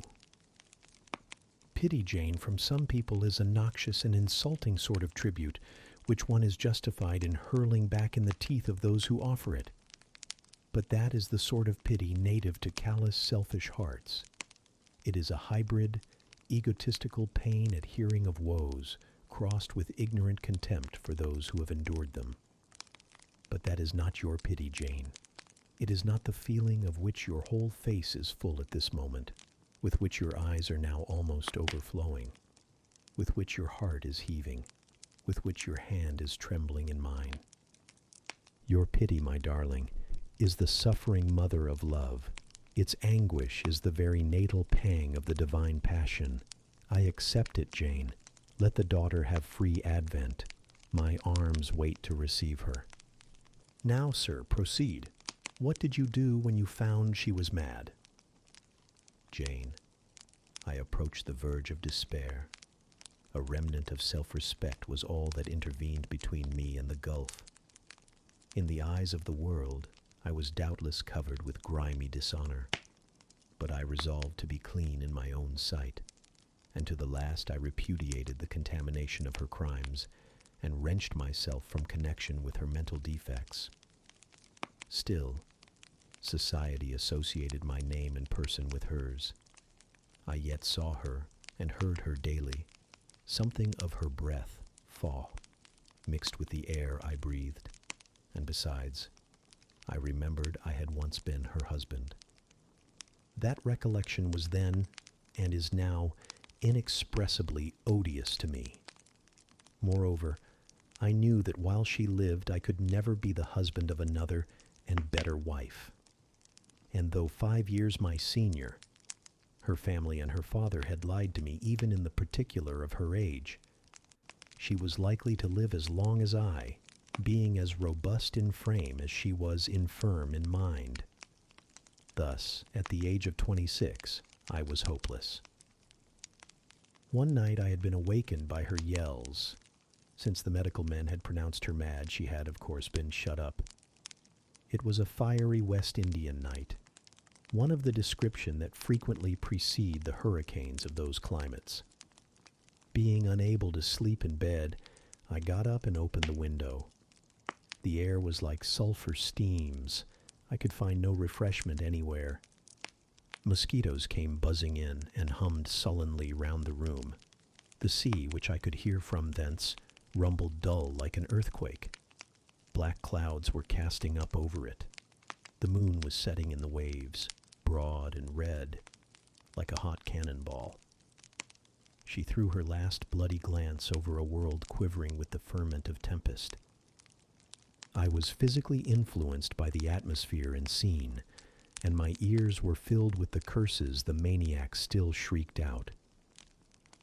Pity, Jane, from some people is a noxious and insulting sort of tribute, which one is justified in hurling back in the teeth of those who offer it. But that is the sort of pity native to callous, selfish hearts. It is a hybrid, egotistical pain at hearing of woes, crossed with ignorant contempt for those who have endured them. But that is not your pity, Jane. It is not the feeling of which your whole face is full at this moment, with which your eyes are now almost overflowing, with which your heart is heaving, with which your hand is trembling in mine. Your pity, my darling, is the suffering mother of love. Its anguish is the very natal pang of the divine passion. I accept it, Jane. Let the daughter have free advent. My arms wait to receive her. Now, sir, proceed. What did you do when you found she was mad? Jane, I approached the verge of despair. A remnant of self-respect was all that intervened between me and the gulf. In the eyes of the world, I was doubtless covered with grimy dishonor, but I resolved to be clean in my own sight, and to the last I repudiated the contamination of her crimes and wrenched myself from connection with her mental defects. Still, society associated my name and person with hers. I yet saw her and heard her daily, something of her breath, thaw, mixed with the air I breathed, and besides, I remembered I had once been her husband. That recollection was then, and is now, inexpressibly odious to me. Moreover, I knew that while she lived I could never be the husband of another and better wife. And though 5 years my senior, her family and her father had lied to me even in the particular of her age. She was likely to live as long as I, being as robust in frame as she was infirm in mind. Thus, at the age of 26, I was hopeless. One night I had been awakened by her yells. Since the medical men had pronounced her mad, she had, of course, been shut up. It was a fiery West Indian night, one of the description that frequently precede the hurricanes of those climates. Being unable to sleep in bed, I got up and opened the window. The air was like sulfur steams. I could find no refreshment anywhere. Mosquitoes came buzzing in and hummed sullenly round the room. The sea, which I could hear from thence, rumbled dull like an earthquake. Black clouds were casting up over it. The moon was setting in the waves, broad and red, like a hot cannonball. She threw her last bloody glance over a world quivering with the ferment of tempest. I was physically influenced by the atmosphere and scene, and my ears were filled with the curses the maniac still shrieked out,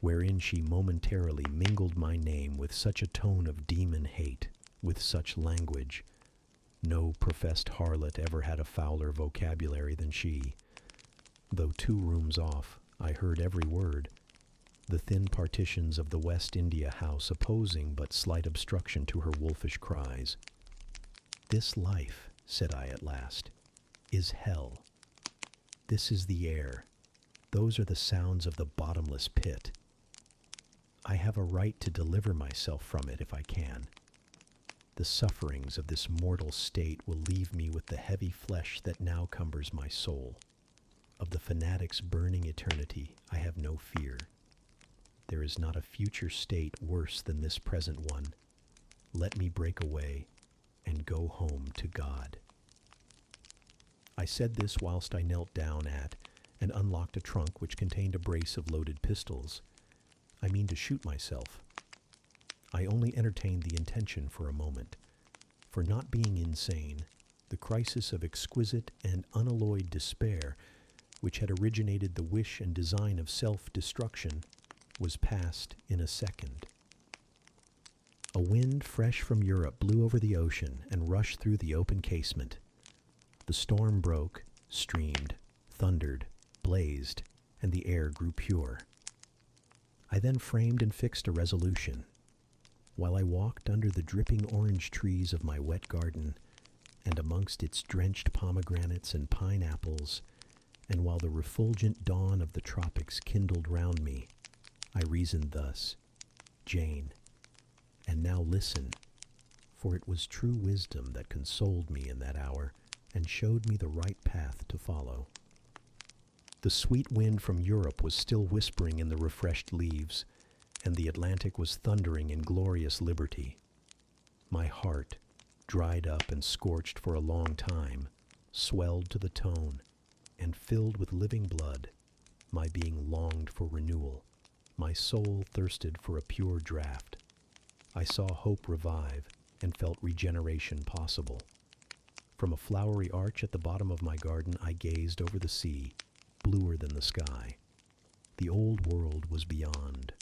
wherein she momentarily mingled my name with such a tone of demon hate, with such language. No professed harlot ever had a fouler vocabulary than she. Though 2 rooms off, I heard every word, the thin partitions of the West India house opposing but slight obstruction to her wolfish cries. "This life," said I at last, "is hell. This is the air. Those are the sounds of the bottomless pit. I have a right to deliver myself from it if I can. The sufferings of this mortal state will leave me with the heavy flesh that now cumbers my soul. Of the fanatic's burning eternity I have no fear. There is not a future state worse than this present one. Let me break away and go home to God." I said this whilst I knelt down at and unlocked a trunk which contained a brace of loaded pistols. I mean to shoot myself. I only entertained the intention for a moment, for not being insane, the crisis of exquisite and unalloyed despair, which had originated the wish and design of self-destruction, was past in a second. A wind fresh from Europe blew over the ocean and rushed through the open casement. The storm broke, streamed, thundered, blazed, and the air grew pure. I then framed and fixed a resolution. While I walked under the dripping orange trees of my wet garden, and amongst its drenched pomegranates and pineapples, and while the refulgent dawn of the tropics kindled round me, I reasoned thus: "Jane, and now listen," for it was true wisdom that consoled me in that hour and showed me the right path to follow. The sweet wind from Europe was still whispering in the refreshed leaves, and the Atlantic was thundering in glorious liberty. My heart, dried up and scorched for a long time, swelled to the tone, and filled with living blood. My being longed for renewal. My soul thirsted for a pure draught. I saw hope revive and felt regeneration possible. From a flowery arch at the bottom of my garden I gazed over the sea, bluer than the sky. The old world was beyond.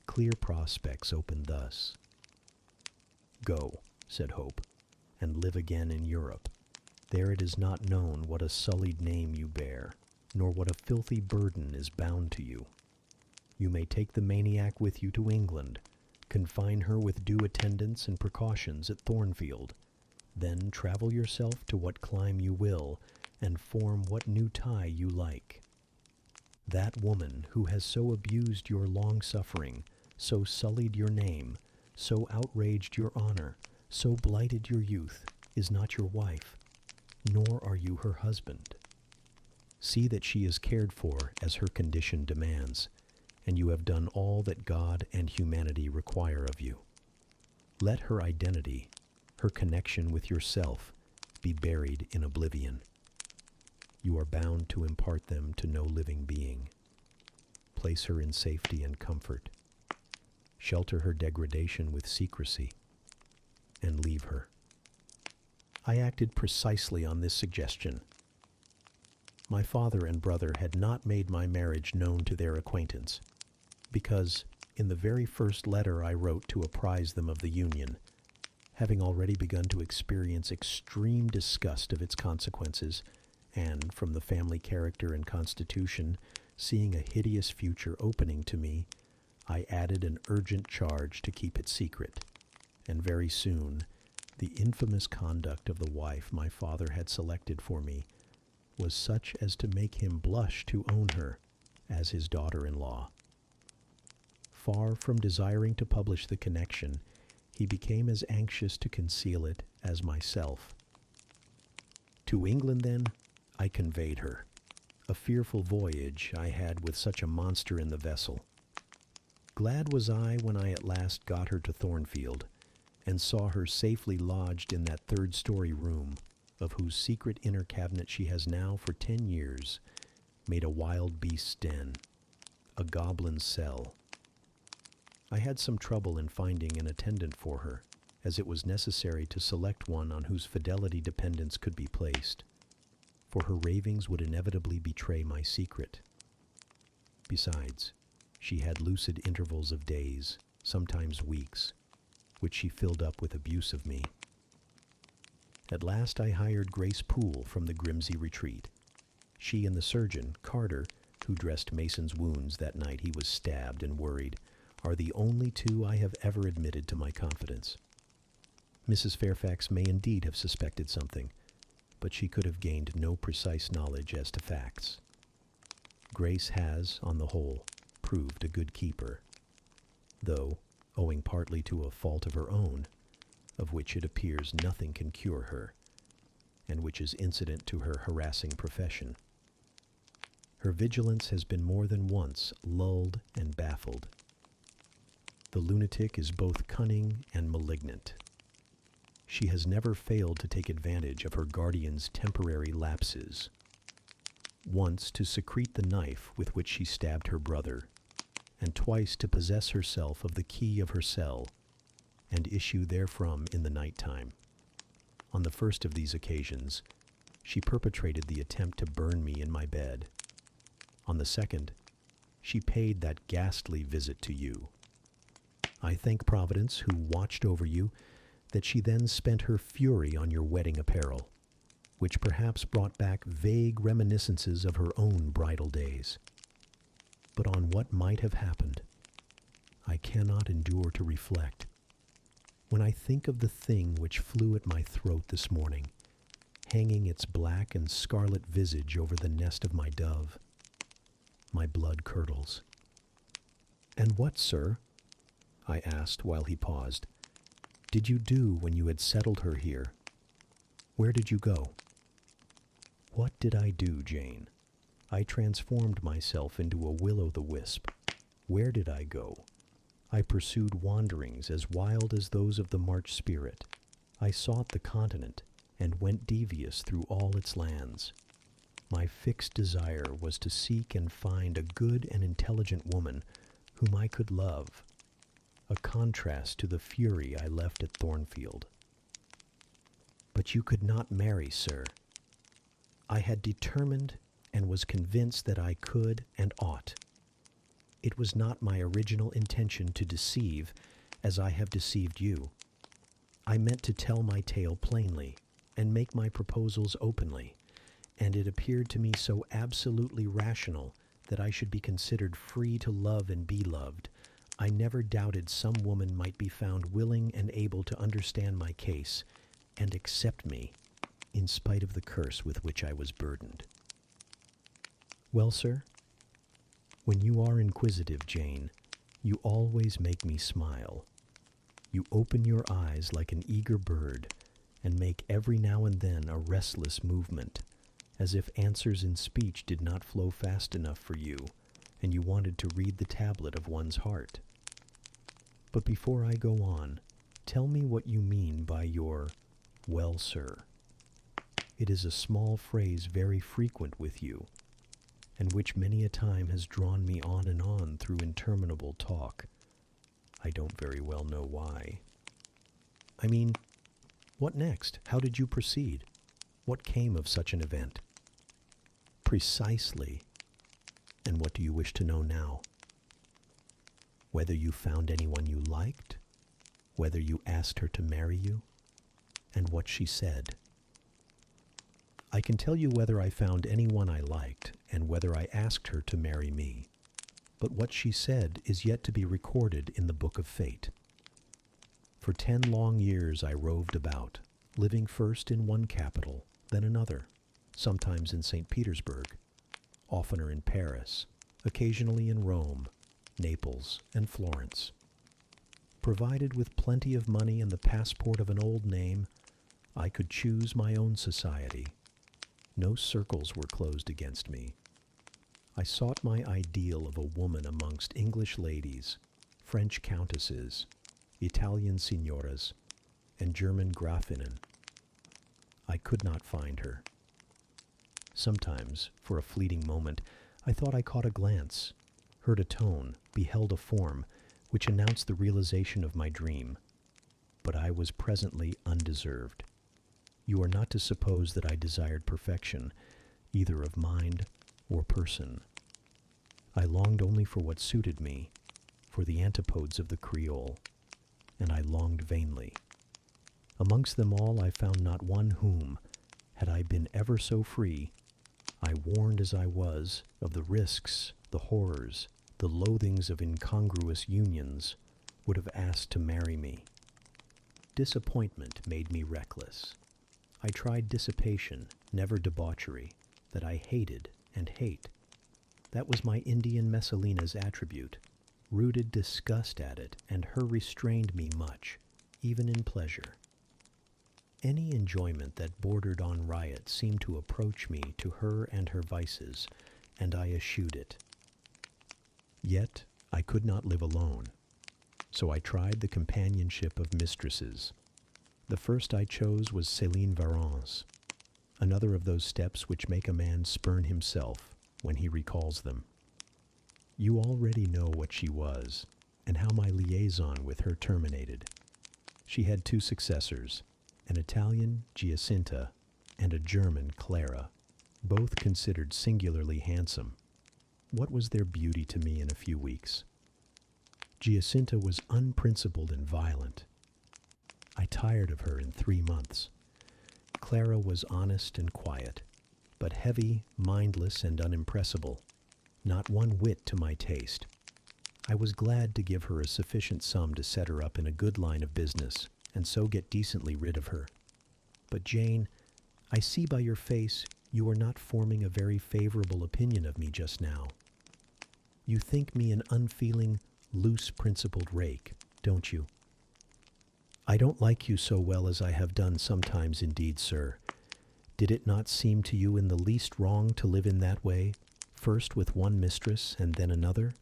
Clear prospects opened thus. "Go," said Hope, "and live again in Europe. There it is not known what a sullied name you bear, nor what a filthy burden is bound to you. You may take the maniac with you to England, confine her with due attendance and precautions at Thornfield, then travel yourself to what clime you will, and form what new tie you like. That woman who has so abused your long-suffering, so sullied your name, so outraged your honor, so blighted your youth, is not your wife, nor are you her husband. See that she is cared for as her condition demands, and you have done all that God and humanity require of you. Let her identity, her connection with yourself, be buried in oblivion. You are bound to impart them to no living being. Place her in safety and comfort. Shelter her degradation with secrecy, and leave her. I acted precisely on this suggestion. My father and brother had not made my marriage known to their acquaintance, because in the very first letter I wrote to apprise them of the union, having already begun to experience extreme disgust of its consequences, and, from the family character and constitution, seeing a hideous future opening to me, I added an urgent charge to keep it secret, and very soon the infamous conduct of the wife my father had selected for me was such as to make him blush to own her as his daughter-in-law. Far from desiring to publish the connection, he became as anxious to conceal it as myself. To England, then, I conveyed her. A fearful voyage I had with such a monster in the vessel. Glad was I when I at last got her to Thornfield, and saw her safely lodged in that third-story room, of whose secret inner cabinet she has now for 10 years made a wild beast's den, a goblin's cell. I had some trouble in finding an attendant for her, as it was necessary to select one on whose fidelity dependence could be placed, for her ravings would inevitably betray my secret. Besides, she had lucid intervals of days, sometimes weeks, which she filled up with abuse of me. At last I hired Grace Poole from the Grimsey retreat. She and the surgeon, Carter, who dressed Mason's wounds that night he was stabbed and worried, are the only two I have ever admitted to my confidence. Mrs. Fairfax may indeed have suspected something, but she could have gained no precise knowledge as to facts. Grace has, on the whole, proved a good keeper, though, owing partly to a fault of her own, of which it appears nothing can cure her, and which is incident to her harassing profession. Her vigilance has been more than once lulled and baffled. The lunatic is both cunning and malignant. She has never failed to take advantage of her guardian's temporary lapses. Once to secrete the knife with which she stabbed her brother, and twice to possess herself of the key of her cell, and issue therefrom in the night time. On the first of these occasions, she perpetrated the attempt to burn me in my bed. On the second, she paid that ghastly visit to you. I thank Providence, who watched over you, that she then spent her fury on your wedding apparel, which perhaps brought back vague reminiscences of her own bridal days. But on what might have happened, I cannot endure to reflect. When I think of the thing which flew at my throat this morning, hanging its black and scarlet visage over the nest of my dove, my blood curdles. "And what, sir," I asked while he paused, "did you do when you had settled her here? Where did you go?" "What did I do, Jane? I transformed myself into a will-o'-the-wisp. Where did I go? I pursued wanderings as wild as those of the March spirit. I sought the continent, and went devious through all its lands. My fixed desire was to seek and find a good and intelligent woman whom I could love, a contrast to the fury I left at Thornfield. But you could not marry, sir. I had determined and was convinced that I could and ought. It was not my original intention to deceive, as I have deceived you. I meant to tell my tale plainly, and make my proposals openly, and it appeared to me so absolutely rational that I should be considered free to love and be loved. I never doubted some woman might be found willing and able to understand my case, and accept me, in spite of the curse with which I was burdened. Well, sir, when you are inquisitive, Jane, you always make me smile. You open your eyes like an eager bird, and make every now and then a restless movement, as if answers in speech did not flow fast enough for you, and you wanted to read the tablet of one's heart. But before I go on, tell me what you mean by your, "Well, sir." It is a small phrase very frequent with you, and which many a time has drawn me on and on through interminable talk. I don't very well know why. I mean, what next? How did you proceed? What came of such an event? Precisely. And what do you wish to know now? Whether you found anyone you liked, whether you asked her to marry you, and what she said. I can tell you whether I found anyone I liked, and whether I asked her to marry me, but what she said is yet to be recorded in the book of fate. For 10 long years I roved about, living first in one capital, then another, sometimes in St. Petersburg, oftener in Paris, occasionally in Rome, Naples, and Florence. Provided with plenty of money and the passport of an old name, I could choose my own society. No circles were closed against me. I sought my ideal of a woman amongst English ladies, French countesses, Italian signoras, and German Grafinnen. I could not find her. Sometimes, for a fleeting moment, I thought I caught a glance, heard a tone, beheld a form, which announced the realization of my dream. But I was presently undeserved. You are not to suppose that I desired perfection, either of mind or person. I longed only for what suited me, for the antipodes of the Creole, and I longed vainly. Amongst them all I found not one whom, had I been ever so free, I, warned as I was of the risks, the horrors, the loathings of incongruous unions, would have asked to marry me. Disappointment made me reckless. I tried dissipation, never debauchery, that I hated and hate. That was my Indian Messalina's attribute, rooted disgust at it, and her restrained me much, even in pleasure. Any enjoyment that bordered on riot seemed to approach me to her and her vices, and I eschewed it. Yet I could not live alone, so I tried the companionship of mistresses. The first I chose was Céline Varens, another of those steps which make a man spurn himself when he recalls them. You already know what she was, and how my liaison with her terminated. She had 2 successors, an Italian, Giacinta, and a German, Clara, both considered singularly handsome. What was their beauty to me in a few weeks? Giacinta was unprincipled and violent. I tired of her in 3 months. Clara was honest and quiet, but heavy, mindless, and unimpressible, not one whit to my taste. I was glad to give her a sufficient sum to set her up in a good line of business, and so get decently rid of her. But Jane, I see by your face you are not forming a very favorable opinion of me just now. You think me an unfeeling, loose-principled rake, don't you? I don't like you so well as I have done sometimes indeed, sir. Did it not seem to you in the least wrong to live in that way, first with one mistress and then another?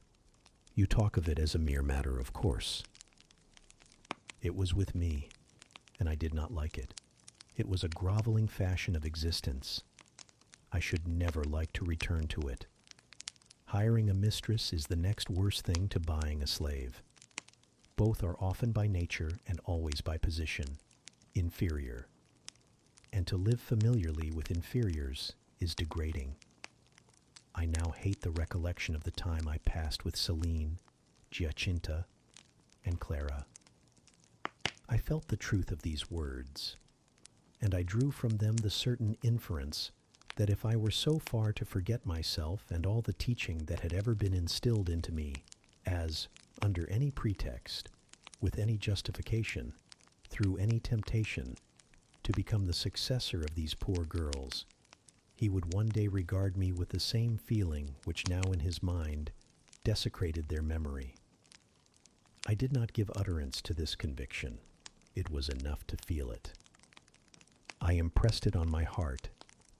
You talk of it as a mere matter of course. It was with me, and I did not like it. It was a groveling fashion of existence. I should never like to return to it. Hiring a mistress is the next worst thing to buying a slave. Both are often by nature and always by position inferior. And to live familiarly with inferiors is degrading. I now hate the recollection of the time I passed with Céline, Giacinta, and Clara. I felt the truth of these words, and I drew from them the certain inference that if I were so far to forget myself and all the teaching that had ever been instilled into me, as, under any pretext, with any justification, through any temptation, to become the successor of these poor girls, he would one day regard me with the same feeling which now in his mind desecrated their memory. I did not give utterance to this conviction. It was enough to feel it. I impressed it on my heart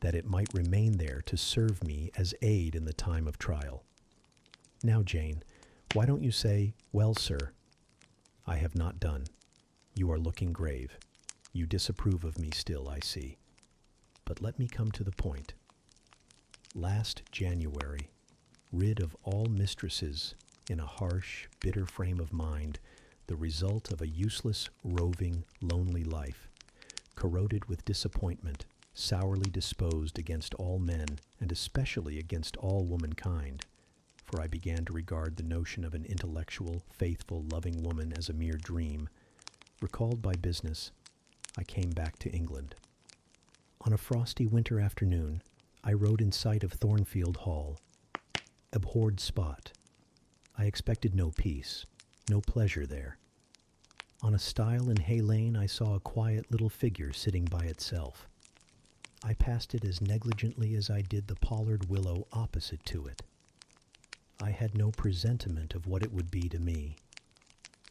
that it might remain there to serve me as aid in the time of trial. Now, Jane, why don't you say, "Well, sir, I have not done. You are looking grave. You disapprove of me still, I see. But let me come to the point. Last January, rid of all mistresses, in a harsh, bitter frame of mind, the result of a useless, roving, lonely life, corroded with disappointment, sourly disposed against all men, and especially against all womankind, for I began to regard the notion of an intellectual, faithful, loving woman as a mere dream. Recalled by business, I came back to England. On a frosty winter afternoon, I rode in sight of Thornfield Hall, abhorred spot. I expected no peace, no pleasure there. On a stile in Hay Lane, I saw a quiet little figure sitting by itself. I passed it as negligently as I did the pollard willow opposite to it. I had no presentiment of what it would be to me,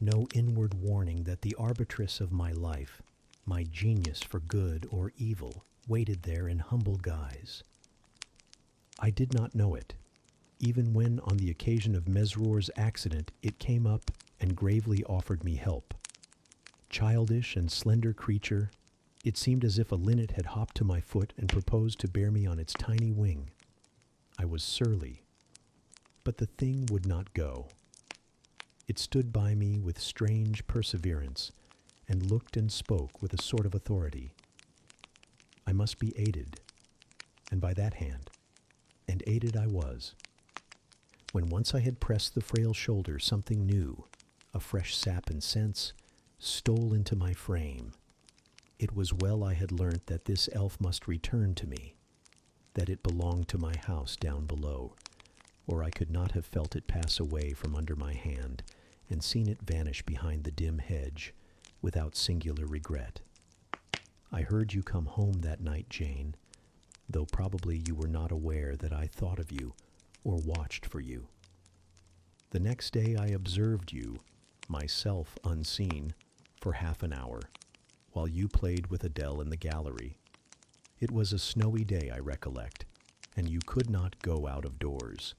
no inward warning that the arbitress of my life, my genius for good or evil, waited there in humble guise. I did not know it, even when on the occasion of Mesrour's accident it came up and gravely offered me help. Childish and slender creature, it seemed as if a linnet had hopped to my foot and proposed to bear me on its tiny wing. I was surly, but the thing would not go. It stood by me with strange perseverance, and looked and spoke with a sort of authority. I must be aided, and by that hand, and aided I was. When once I had pressed the frail shoulder, something new, a fresh sap and sense, stole into my frame. It was well I had learnt that this elf must return to me, that it belonged to my house down below, or I could not have felt it pass away from under my hand, and seen it vanish behind the dim hedge, without singular regret. I heard you come home that night, Jane, though probably you were not aware that I thought of you, or watched for you. The next day I observed you, myself unseen, for half an hour, while you played with Adele in the gallery. It was a snowy day, I recollect, and you could not go out of doors.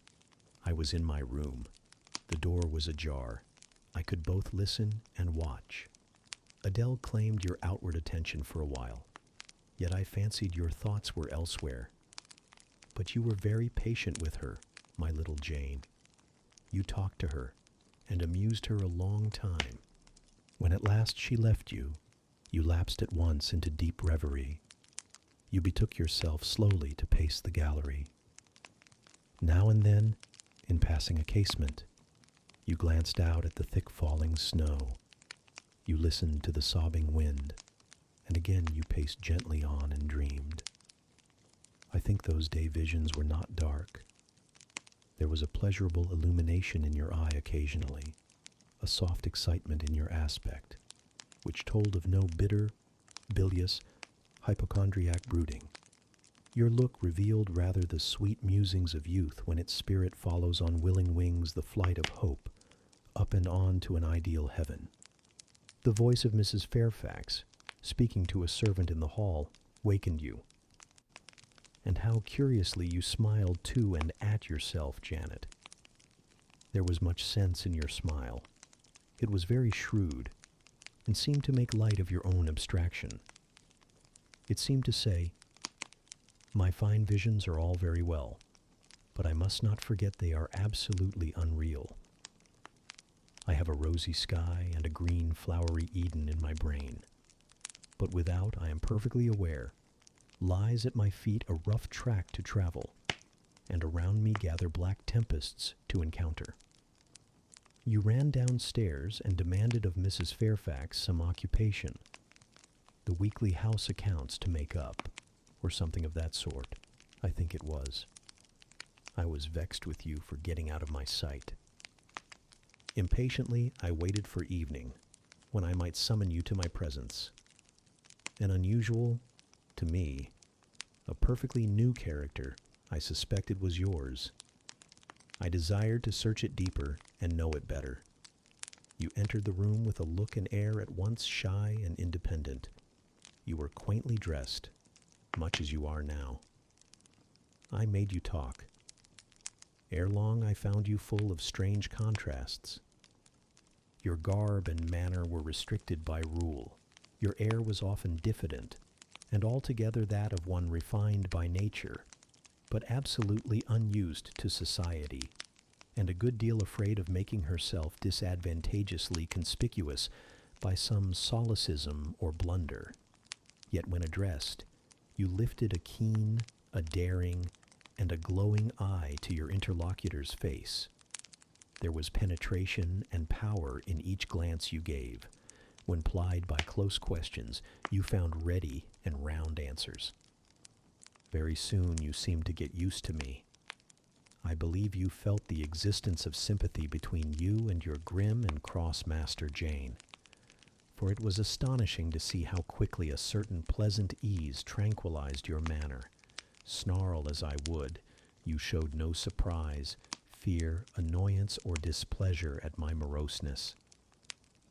I was in my room. The door was ajar. I could both listen and watch. Adele claimed your outward attention for a while, yet I fancied your thoughts were elsewhere. But you were very patient with her, my little Jane. You talked to her, and amused her a long time. When at last she left you, you lapsed at once into deep reverie. You betook yourself slowly to pace the gallery. Now and then, in passing a casement, you glanced out at the thick falling snow. You listened to the sobbing wind, and again you paced gently on and dreamed. I think those day visions were not dark. There was a pleasurable illumination in your eye occasionally, a soft excitement in your aspect, which told of no bitter, bilious, hypochondriac brooding. Your look revealed rather the sweet musings of youth when its spirit follows on willing wings the flight of hope, up and on to an ideal heaven. The voice of Mrs. Fairfax, speaking to a servant in the hall, wakened you. And how curiously you smiled to and at yourself, Janet. There was much sense in your smile. It was very shrewd, and seemed to make light of your own abstraction. It seemed to say, "My fine visions are all very well, but I must not forget they are absolutely unreal. I have a rosy sky and a green, flowery Eden in my brain, but without, I am perfectly aware, lies at my feet a rough track to travel, and around me gather black tempests to encounter." You ran downstairs and demanded of Mrs. Fairfax some occupation, the weekly house accounts to make up, or something of that sort, I think it was. I was vexed with you for getting out of my sight. Impatiently, I waited for evening, when I might summon you to my presence. An unusual, to me, a perfectly new character I suspected was yours. I desired to search it deeper and know it better. You entered the room with a look and air at once shy and independent. You were quaintly dressed, much as you are now. I made you talk. Ere long I found you full of strange contrasts. Your garb and manner were restricted by rule. Your air was often diffident, and altogether that of one refined by nature, but absolutely unused to society, and a good deal afraid of making herself disadvantageously conspicuous by some solecism or blunder. Yet when addressed, you lifted a keen, a daring, and a glowing eye to your interlocutor's face. There was penetration and power in each glance you gave. When plied by close questions, you found ready and round answers. Very soon you seemed to get used to me. I believe you felt the existence of sympathy between you and your grim and cross master Jane, for it was astonishing to see how quickly a certain pleasant ease tranquilized your manner. Snarl as I would, you showed no surprise, fear, annoyance, or displeasure at my moroseness.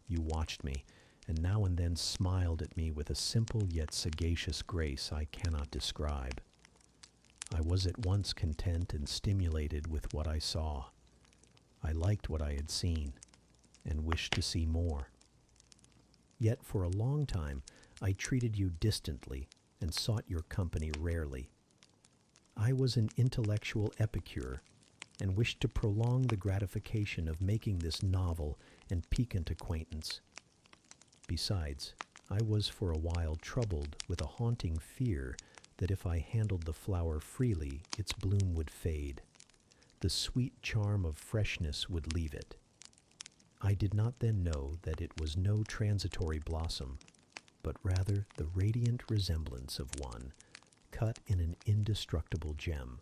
You watched me, and now and then smiled at me with a simple yet sagacious grace I cannot describe. I was at once content and stimulated with what I saw. I liked what I had seen, and wished to see more. Yet for a long time I treated you distantly and sought your company rarely. I was an intellectual epicure, and wished to prolong the gratification of making this novel and piquant acquaintance. Besides, I was for a while troubled with a haunting fear that if I handled the flower freely, its bloom would fade. The sweet charm of freshness would leave it. I did not then know that it was no transitory blossom, but rather the radiant resemblance of one, cut in an indestructible gem.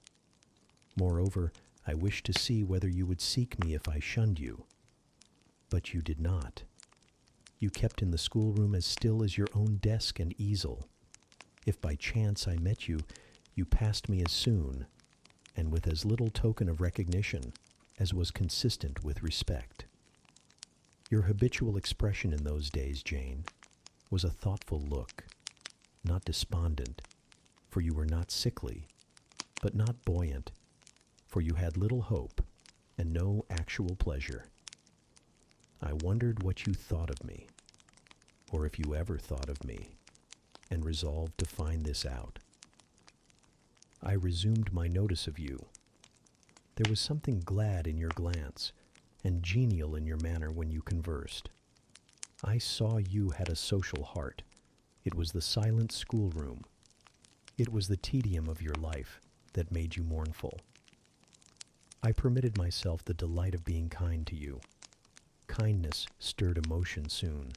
Moreover, I wished to see whether you would seek me if I shunned you. But you did not. You kept in the schoolroom as still as your own desk and easel. If by chance I met you, you passed me as soon, and with as little token of recognition as was consistent with respect. Your habitual expression in those days, Jane, was a thoughtful look, not despondent, for you were not sickly, but not buoyant, for you had little hope and no actual pleasure. I wondered what you thought of me, or if you ever thought of me, and resolved to find this out. I resumed my notice of you. There was something glad in your glance, and genial in your manner when you conversed. I saw you had a social heart. It was the silent schoolroom. It was the tedium of your life that made you mournful. I permitted myself the delight of being kind to you. Kindness stirred emotion soon.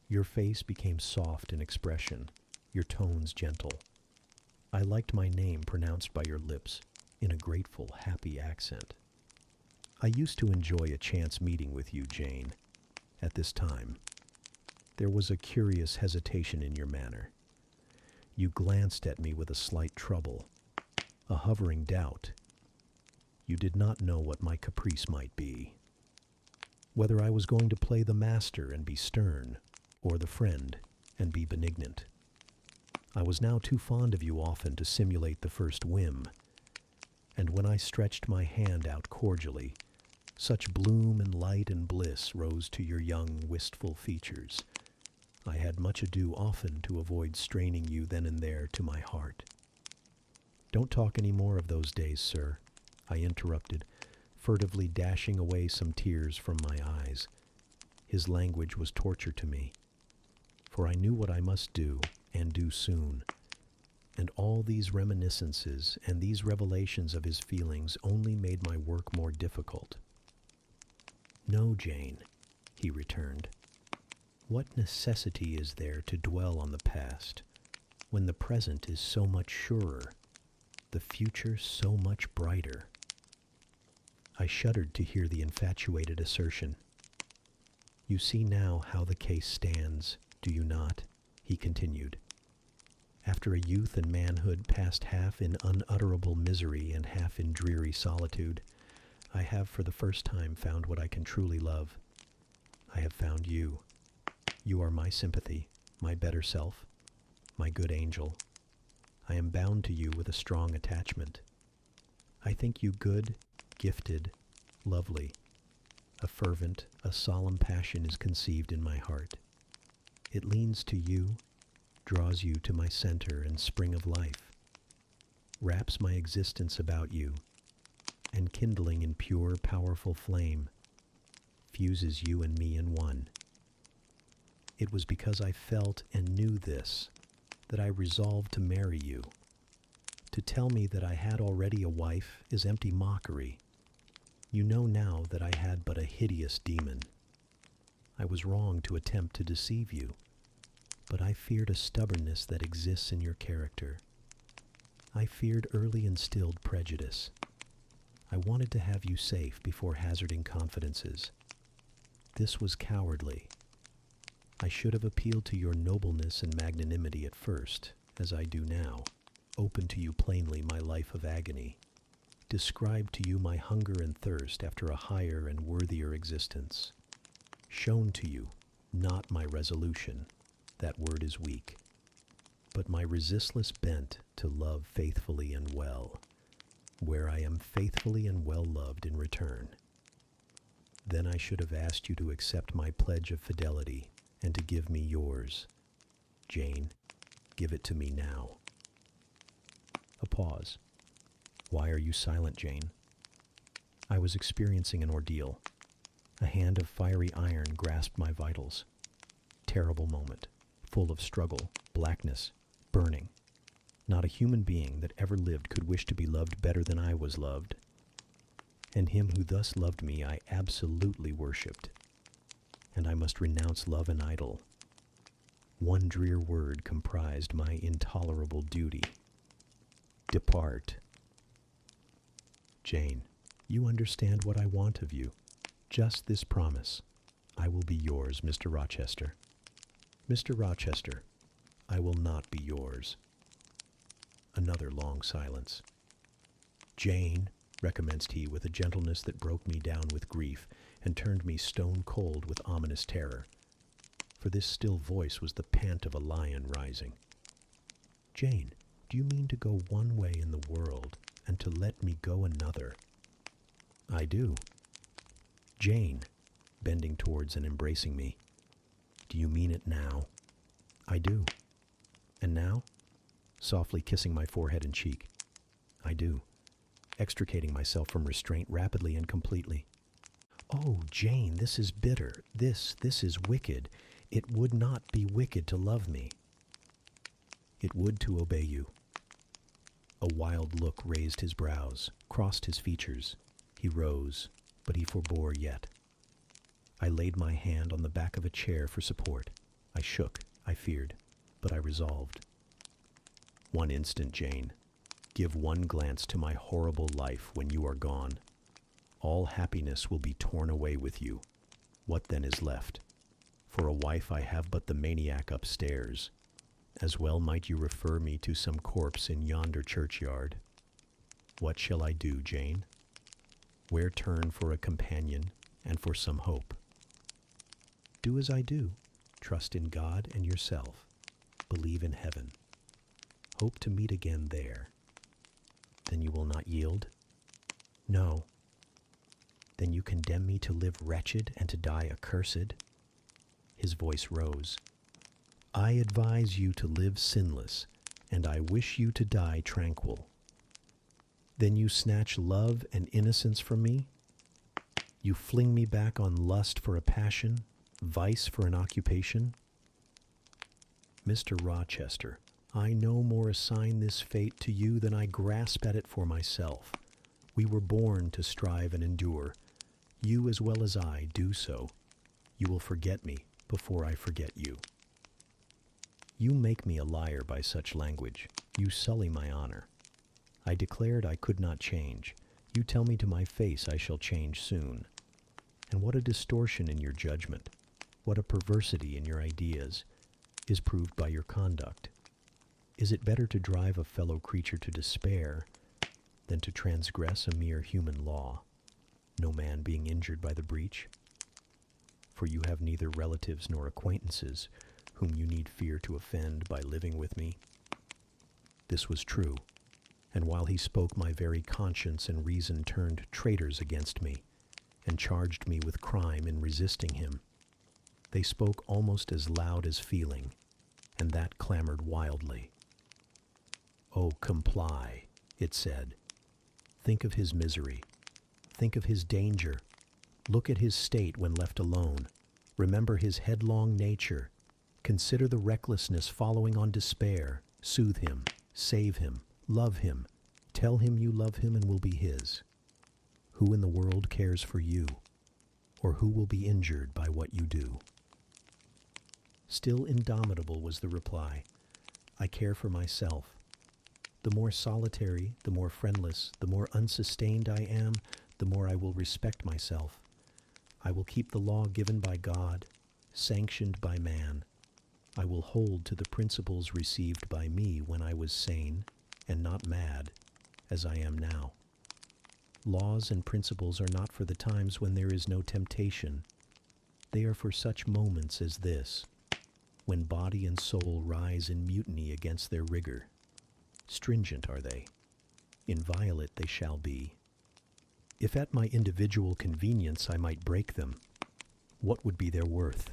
Your face became soft in expression, your tones gentle. I liked my name pronounced by your lips in a grateful, happy accent. I used to enjoy a chance meeting with you, Jane. At this time, there was a curious hesitation in your manner. You glanced at me with a slight trouble, a hovering doubt. You did not know what my caprice might be, whether I was going to play the master and be stern, or the friend and be benignant. I was now too fond of you often to simulate the first whim, and when I stretched my hand out cordially, such bloom and light and bliss rose to your young, wistful features. I had much ado often to avoid straining you then and there to my heart. Don't talk any more of those days, sir, I interrupted, furtively dashing away some tears from my eyes. His language was torture to me, for I knew what I must do, and do soon, and all these reminiscences and these revelations of his feelings only made my work more difficult. No, Jane, he returned. What necessity is there to dwell on the past, when the present is so much surer, the future so much brighter? I shuddered to hear the infatuated assertion. You see now how the case stands, do you not? He continued. After a youth and manhood passed half in unutterable misery and half in dreary solitude, I have for the first time found what I can truly love. I have found you. You are my sympathy, my better self, my good angel. I am bound to you with a strong attachment, I think you good, gifted, lovely. A fervent, a solemn passion is conceived in my heart. It leans to you, draws you to my center and spring of life, wraps my existence about you, and kindling in pure, powerful flame, fuses you and me in one. It was because I felt and knew this that I resolved to marry you. To tell me that I had already a wife is empty mockery. You know now that I had but a hideous demon. I was wrong to attempt to deceive you, but I feared a stubbornness that exists in your character. I feared early instilled prejudice. I wanted to have you safe before hazarding confidences. This was cowardly. I should have appealed to your nobleness and magnanimity at first, as I do now, open to you plainly my life of agony, described to you my hunger and thirst after a higher and worthier existence, shown to you, not my resolution, that word is weak, but my resistless bent to love faithfully and well, where I am faithfully and well loved in return. Then I should have asked you to accept my pledge of fidelity and to give me yours. Jane, give it to me now. A pause. Why are you silent, Jane? I was experiencing an ordeal. A hand of fiery iron grasped my vitals. Terrible moment, full of struggle, blackness, burning. Not a human being that ever lived could wish to be loved better than I was loved. And him who thus loved me I absolutely worshipped. And I must renounce love and idol. One drear word comprised my intolerable duty. Depart. Jane, you understand what I want of you. Just this promise. I will be yours, Mr. Rochester. Mr. Rochester, I will not be yours. Another long silence. Jane, recommenced he with a gentleness that broke me down with grief and turned me stone cold with ominous terror, for this still voice was the pant of a lion rising. Jane, do you mean to go one way in the world and to let me go another? I do. Jane, bending towards and embracing me, do you mean it now? I do. And now? Softly kissing my forehead and cheek. I do. Extricating myself from restraint rapidly and completely. Oh, Jane, this is bitter. This is wicked. It would not be wicked to love me. It would to obey you. A wild look raised his brows, crossed his features. He rose, but he forbore yet. I laid my hand on the back of a chair for support. I shook, I feared, but I resolved. One instant, Jane. Give one glance to my horrible life when you are gone. All happiness will be torn away with you. What then is left? For a wife I have but the maniac upstairs. As well might you refer me to some corpse in yonder churchyard. What shall I do, Jane? Where turn for a companion and for some hope? Do as I do. Trust in God and yourself. Believe in heaven. Hope to meet again there. Then you will not yield? No. Then you condemn me to live wretched and to die accursed? His voice rose. I advise you to live sinless, and I wish you to die tranquil. Then you snatch love and innocence from me? You fling me back on lust for a passion, vice for an occupation? Mr. Rochester, I no more assign this fate to you than I grasp at it for myself. We were born to strive and endure. You as well as I do so. You will forget me before I forget you. You make me a liar by such language. You sully my honor. I declared I could not change. You tell me to my face I shall change soon. And what a distortion in your judgment, what a perversity in your ideas, is proved by your conduct. Is it better to drive a fellow creature to despair than to transgress a mere human law, no man being injured by the breach? For you have neither relatives nor acquaintances whom you need fear to offend by living with me. This was true. and while he spoke my very conscience and reason turned traitors against me, and charged me with crime in resisting him. They spoke almost as loud as feeling, and that clamored wildly. "Oh, comply," it said. "Think of his misery. Think of his danger. Look at his state when left alone. Remember his headlong nature. Consider the recklessness following on despair. Soothe him, save him, love him. Tell him you love him and will be his. Who in the world cares for you, or who will be injured by what you do?" Still indomitable was the reply. "I care for myself. The more solitary, the more friendless, the more unsustained I am, the more I will respect myself. I will keep the law given by God, sanctioned by man. I will hold to the principles received by me when I was sane and not mad, as I am now. Laws and principles are not for the times when there is no temptation. They are for such moments as this, when body and soul rise in mutiny against their rigor. Stringent are they. Inviolate they shall be. If at my individual convenience I might break them, what would be their worth?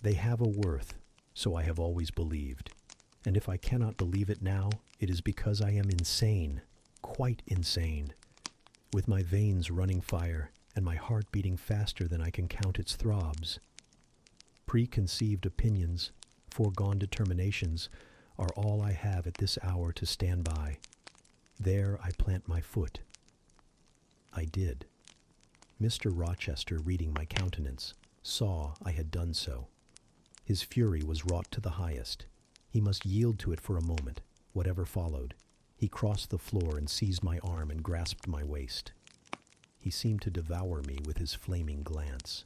They have a worth, so I have always believed. And if I cannot believe it now, it is because I am insane, quite insane, with my veins running fire and my heart beating faster than I can count its throbs. Preconceived opinions, foregone determinations, are all I have at this hour to stand by. There I plant my foot. I did. Mr. Rochester, reading my countenance, saw I had done so. His fury was wrought to the highest. He must yield to it for a moment, whatever followed. He crossed the floor and seized my arm and grasped my waist. He seemed to devour me with his flaming glance.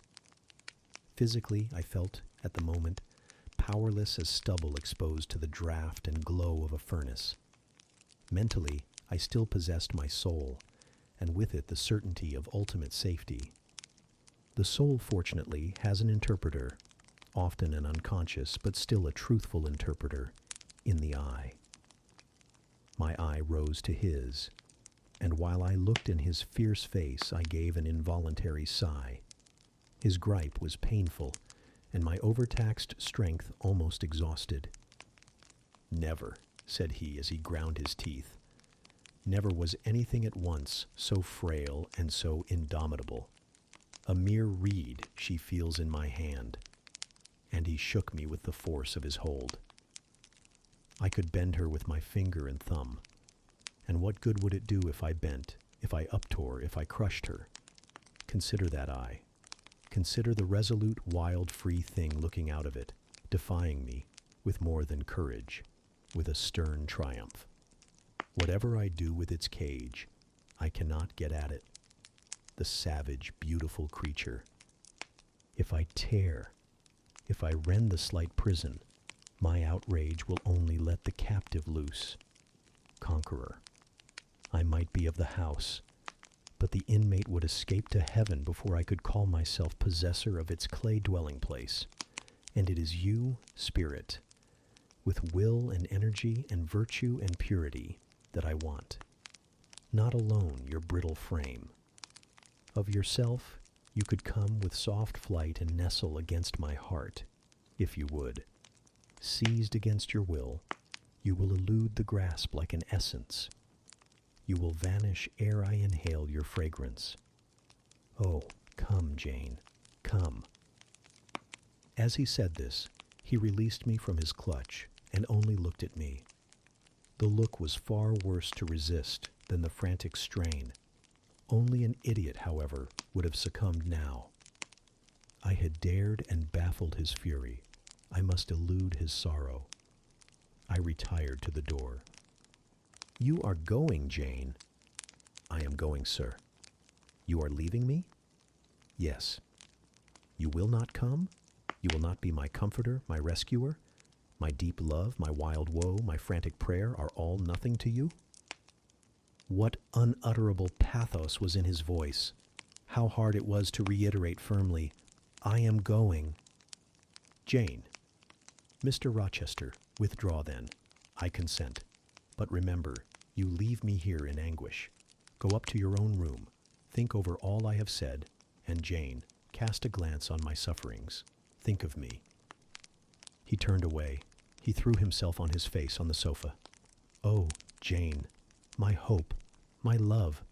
Physically, I felt, at the moment, powerless as stubble exposed to the draft and glow of a furnace. Mentally, I still possessed my soul, and with it the certainty of ultimate safety. The soul, fortunately, has an interpreter, often an unconscious but still a truthful interpreter, in the eye. My eye rose to his, and while I looked in his fierce face, I gave an involuntary sigh. His gripe was painful, and my overtaxed strength almost exhausted. "Never," said he as he ground his teeth, "never was anything at once so frail and so indomitable. A mere reed she feels in my hand." And he shook me with the force of his hold. I could bend her with my finger and thumb. And what good would it do if I bent, if I uptore, if I crushed her? Consider that eye. Consider the resolute, wild, free thing looking out of it, defying me, with more than courage, with a stern triumph. Whatever I do with its cage, I cannot get at it. The savage, beautiful creature. If I tear, if I rend the slight prison, my outrage will only let the captive loose. Conqueror. I might be of the house, but the inmate would escape to heaven before I could call myself possessor of its clay dwelling place. And it is you, spirit, with will and energy and virtue and purity, that I want. Not alone your brittle frame. Of yourself, you could come with soft flight and nestle against my heart, if you would. Seized against your will, you will elude the grasp like an essence. You will vanish ere I inhale your fragrance. Oh, come, Jane, come. As he said this, he released me from his clutch and only looked at me. The look was far worse to resist than the frantic strain. Only an idiot, however, would have succumbed now. I had dared and baffled his fury. I must elude his sorrow. I retired to the door. "You are going, Jane." "I am going, sir." "You are leaving me?" "Yes." "You will not come? You will not be my comforter, my rescuer? My deep love, my wild woe, my frantic prayer are all nothing to you?" What unutterable pathos was in his voice! How hard it was to reiterate firmly, "I am going." "Jane." "Mr. Rochester, withdraw then. I consent. But remember, You leave me here in anguish. Go up to your own room. Think over all I have said, and Jane, cast a glance on my sufferings. Think of me." He turned away. He threw himself on his face on the sofa. "Oh, Jane, my hope, my love,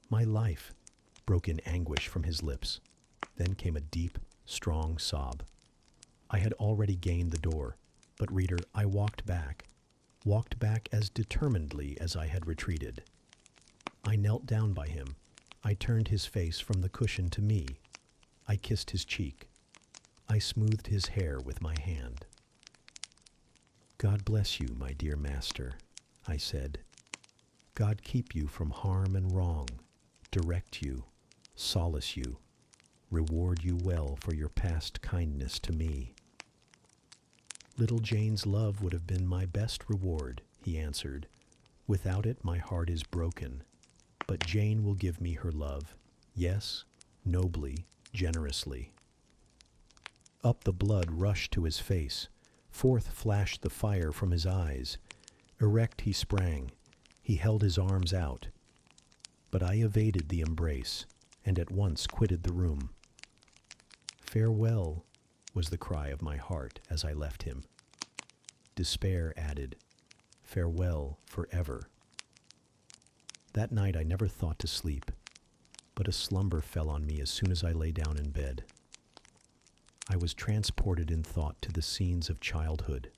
my life," broke in anguish from his lips. Then came a deep, strong sob. I had already gained the door, but reader, I walked back as determinedly as I had retreated. I knelt down by him. I turned his face from the cushion to me. I kissed his cheek. I smoothed his hair with my hand. "God bless you, my dear master," I said. "God keep you from harm and wrong, direct you, solace you, reward you well for your past kindness to me." "Little Jane's love would have been my best reward," he answered. "Without it my heart is broken. But Jane will give me her love, yes, nobly, generously." Up the blood rushed to his face. Forth flashed the fire from his eyes. Erect he sprang. He held his arms out. But I evaded the embrace, and at once quitted the room. "Farewell," was the cry of my heart as I left him. Despair added, "Farewell forever." That night I never thought to sleep, but a slumber fell on me as soon as I lay down in bed. I was transported in thought to the scenes of childhood.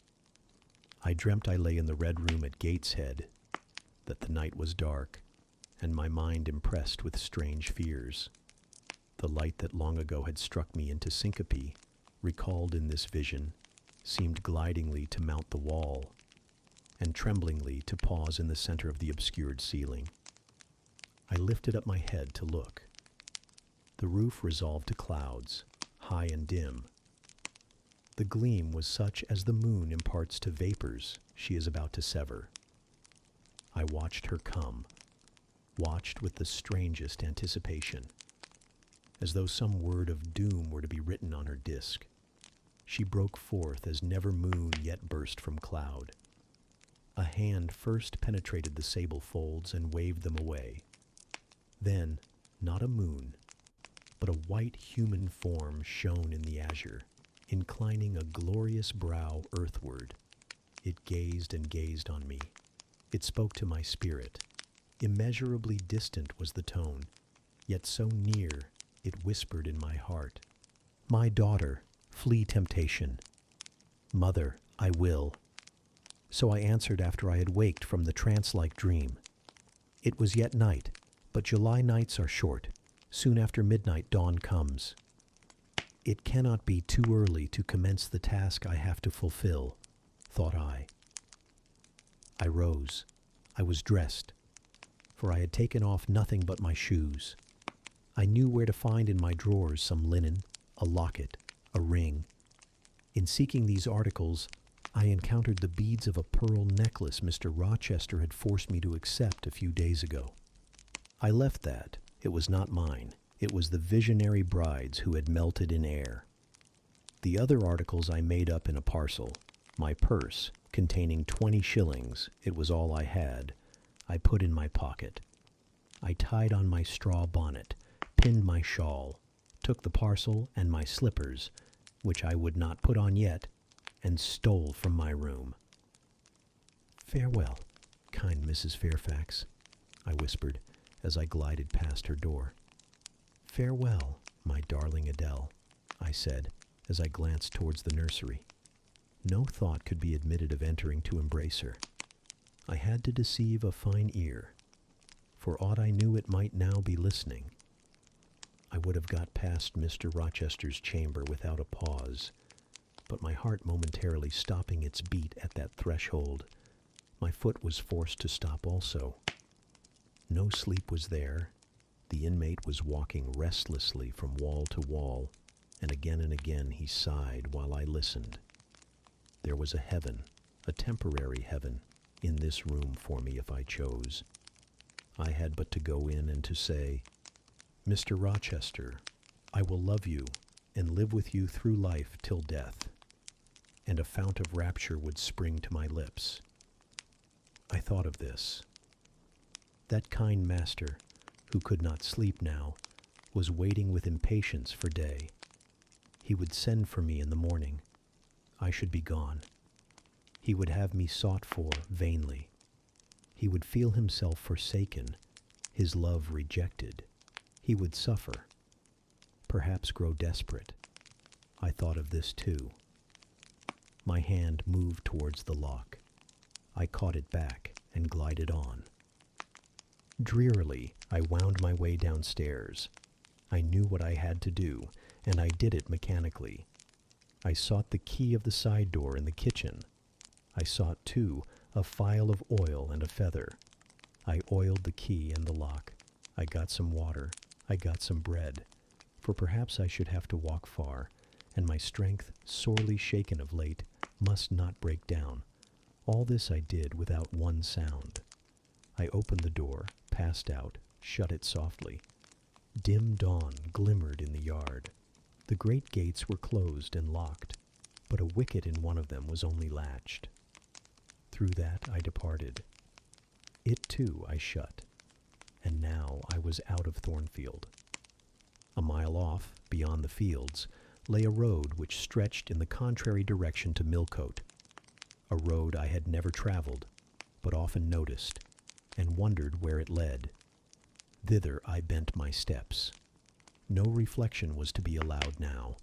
I dreamt I lay in the Red Room at Gateshead, that the night was dark, and my mind impressed with strange fears. The light that long ago had struck me into syncope, recalled in this vision, seemed glidingly to mount the wall, and tremblingly to pause in the center of the obscured ceiling. I lifted up my head to look. The roof resolved to clouds, high and dim. The gleam was such as the moon imparts to vapors she is about to sever. I watched her come, watched with the strangest anticipation, as though some word of doom were to be written on her disk. She broke forth as never moon yet burst from cloud. A hand first penetrated the sable folds and waved them away. Then, not a moon, but a white human form shone in the azure, inclining a glorious brow earthward. It gazed and gazed on me. It spoke to my spirit. Immeasurably distant was the tone, yet so near it whispered in my heart, "My daughter, flee temptation. Mother, I will." So I answered after I had waked from the trance-like dream. It was yet night, but July nights are short. Soon after midnight dawn comes. It cannot be too early to commence the task I have to fulfill, thought I. I rose. I was dressed, for I had taken off nothing but my shoes. I knew where to find in my drawers some linen, a locket, a ring. In seeking these articles, I encountered the beads of a pearl necklace Mr. Rochester had forced me to accept a few days ago. I left that. It was not mine. It was the visionary bride's who had melted in air. The other articles I made up in a parcel. My purse, containing 20 shillings, it was all I had, I put in my pocket. I tied on my straw bonnet, pinned my shawl, took the parcel and my slippers, which I would not put on yet, and stole from my room. "Farewell, kind Mrs. Fairfax," I whispered as I glided past her door. "Farewell, my darling Adele," I said as I glanced towards the nursery. No thought could be admitted of entering to embrace her. I had to deceive a fine ear. For aught I knew, it might now be listening. I would have got past Mr. Rochester's chamber without a pause, but my heart momentarily stopping its beat at that threshold, my foot was forced to stop also. No sleep was there. The inmate was walking restlessly from wall to wall, and again he sighed while I listened. There was a heaven, a temporary heaven, in this room for me if I chose. I had but to go in and to say, "Mr. Rochester, I will love you and live with you through life till death," and a fount of rapture would spring to my lips. I thought of this. That kind master, who could not sleep now, was waiting with impatience for day. He would send for me in the morning. I should be gone. He would have me sought for vainly. He would feel himself forsaken, his love rejected. He would suffer, perhaps grow desperate. I thought of this too. My hand moved towards the lock. I caught it back and glided on. Drearily, I wound my way downstairs. I knew what I had to do, and I did it mechanically. I sought the key of the side door in the kitchen. I sought, too, a phial of oil and a feather. I oiled the key and the lock. I got some water. I got some bread, for perhaps I should have to walk far, and my strength, sorely shaken of late, must not break down. All this I did without one sound. I opened the door, passed out, shut it softly. Dim dawn glimmered in the yard. The great gates were closed and locked, but a wicket in one of them was only latched. Through that I departed. It too I shut, and now I was out of Thornfield. A mile off, beyond the fields, lay a road which stretched in the contrary direction to Millcote, a road I had never traveled, but often noticed, and wondered where it led. Thither I bent my steps. No reflection was to be allowed now.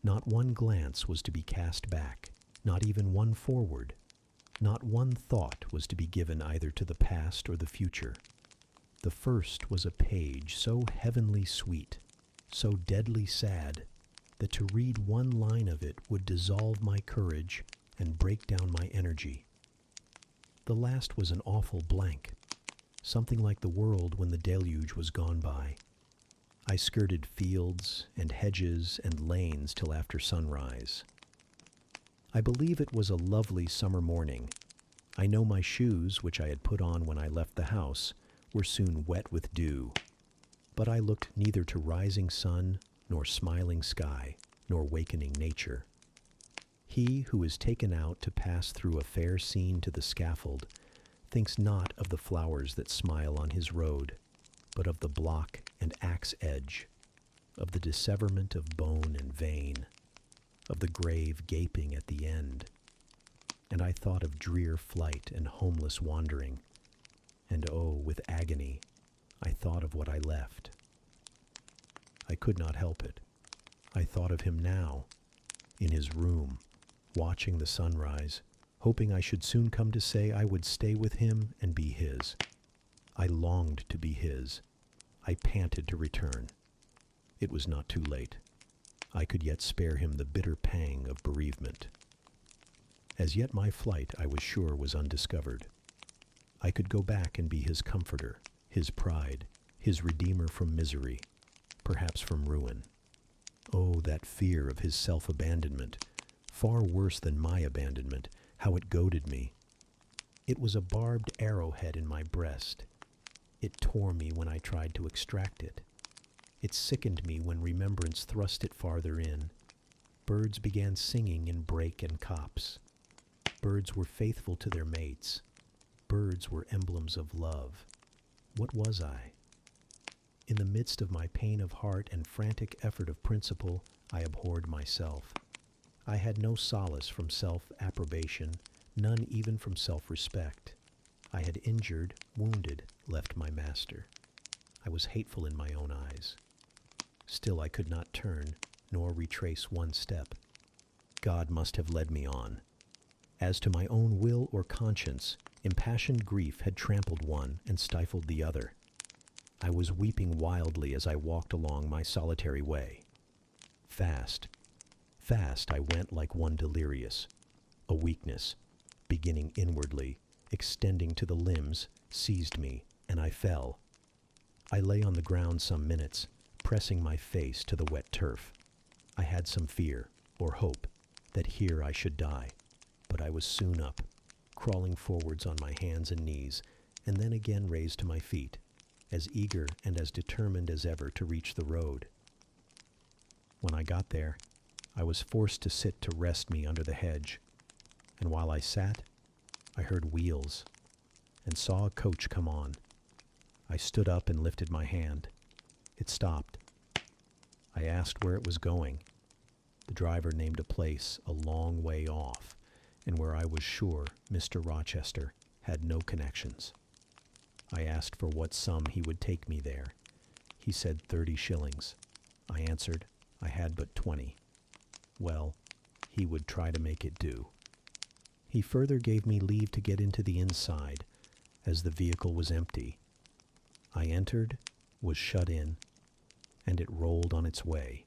Not one glance was to be cast back, not even one forward. Not one thought was to be given either to the past or the future. The first was a page so heavenly sweet, so deadly sad, that to read one line of it would dissolve my courage and break down my energy. The last was an awful blank, something like the world when the deluge was gone by. I skirted fields and hedges and lanes till after sunrise. I believe it was a lovely summer morning. I know my shoes, which I had put on when I left the house, were soon wet with dew. But I looked neither to rising sun, nor smiling sky, nor wakening nature. He who is taken out to pass through a fair scene to the scaffold thinks not of the flowers that smile on his road, but of the block and axe edge, of the disseverment of bone and vein, of the grave gaping at the end. And I thought of drear flight and homeless wandering, and oh, with agony, I thought of what I left. I could not help it. I thought of him now, in his room, watching the sunrise, hoping I should soon come to say I would stay with him and be his. I longed to be his. I panted to return. It was not too late. I could yet spare him the bitter pang of bereavement. As yet my flight, I was sure, was undiscovered. I could go back and be his comforter, his pride, his redeemer from misery, perhaps from ruin. Oh, that fear of his self-abandonment, far worse than my abandonment, how it goaded me. It was a barbed arrowhead in my breast. It tore me when I tried to extract it. It sickened me when remembrance thrust it farther in. Birds began singing in brake and copse. Birds were faithful to their mates. Birds were emblems of love. What was I? In the midst of my pain of heart and frantic effort of principle, I abhorred myself. I had no solace from self-approbation, none even from self-respect. I had injured, wounded, left my master. I was hateful in my own eyes. Still I could not turn, nor retrace one step. God must have led me on. As to my own will or conscience, impassioned grief had trampled one and stifled the other. I was weeping wildly as I walked along my solitary way. Fast, fast I went like one delirious. A weakness, beginning inwardly, extending to the limbs, seized me, and I fell. I lay on the ground some minutes, pressing my face to the wet turf. I had some fear, or hope, that here I should die, but I was soon up, crawling forwards on my hands and knees, and then again raised to my feet, as eager and as determined as ever to reach the road. When I got there, I was forced to sit to rest me under the hedge, and while I sat, I heard wheels, and saw a coach come on. I stood up and lifted my hand. It stopped. I asked where it was going. The driver named a place a long way off, and where I was sure Mr. Rochester had no connections. I asked for what sum he would take me there. He said 30 shillings. I answered I had but 20. Well, he would try to make it do. He further gave me leave to get into the inside, as the vehicle was empty. I entered, was shut in, and it rolled on its way.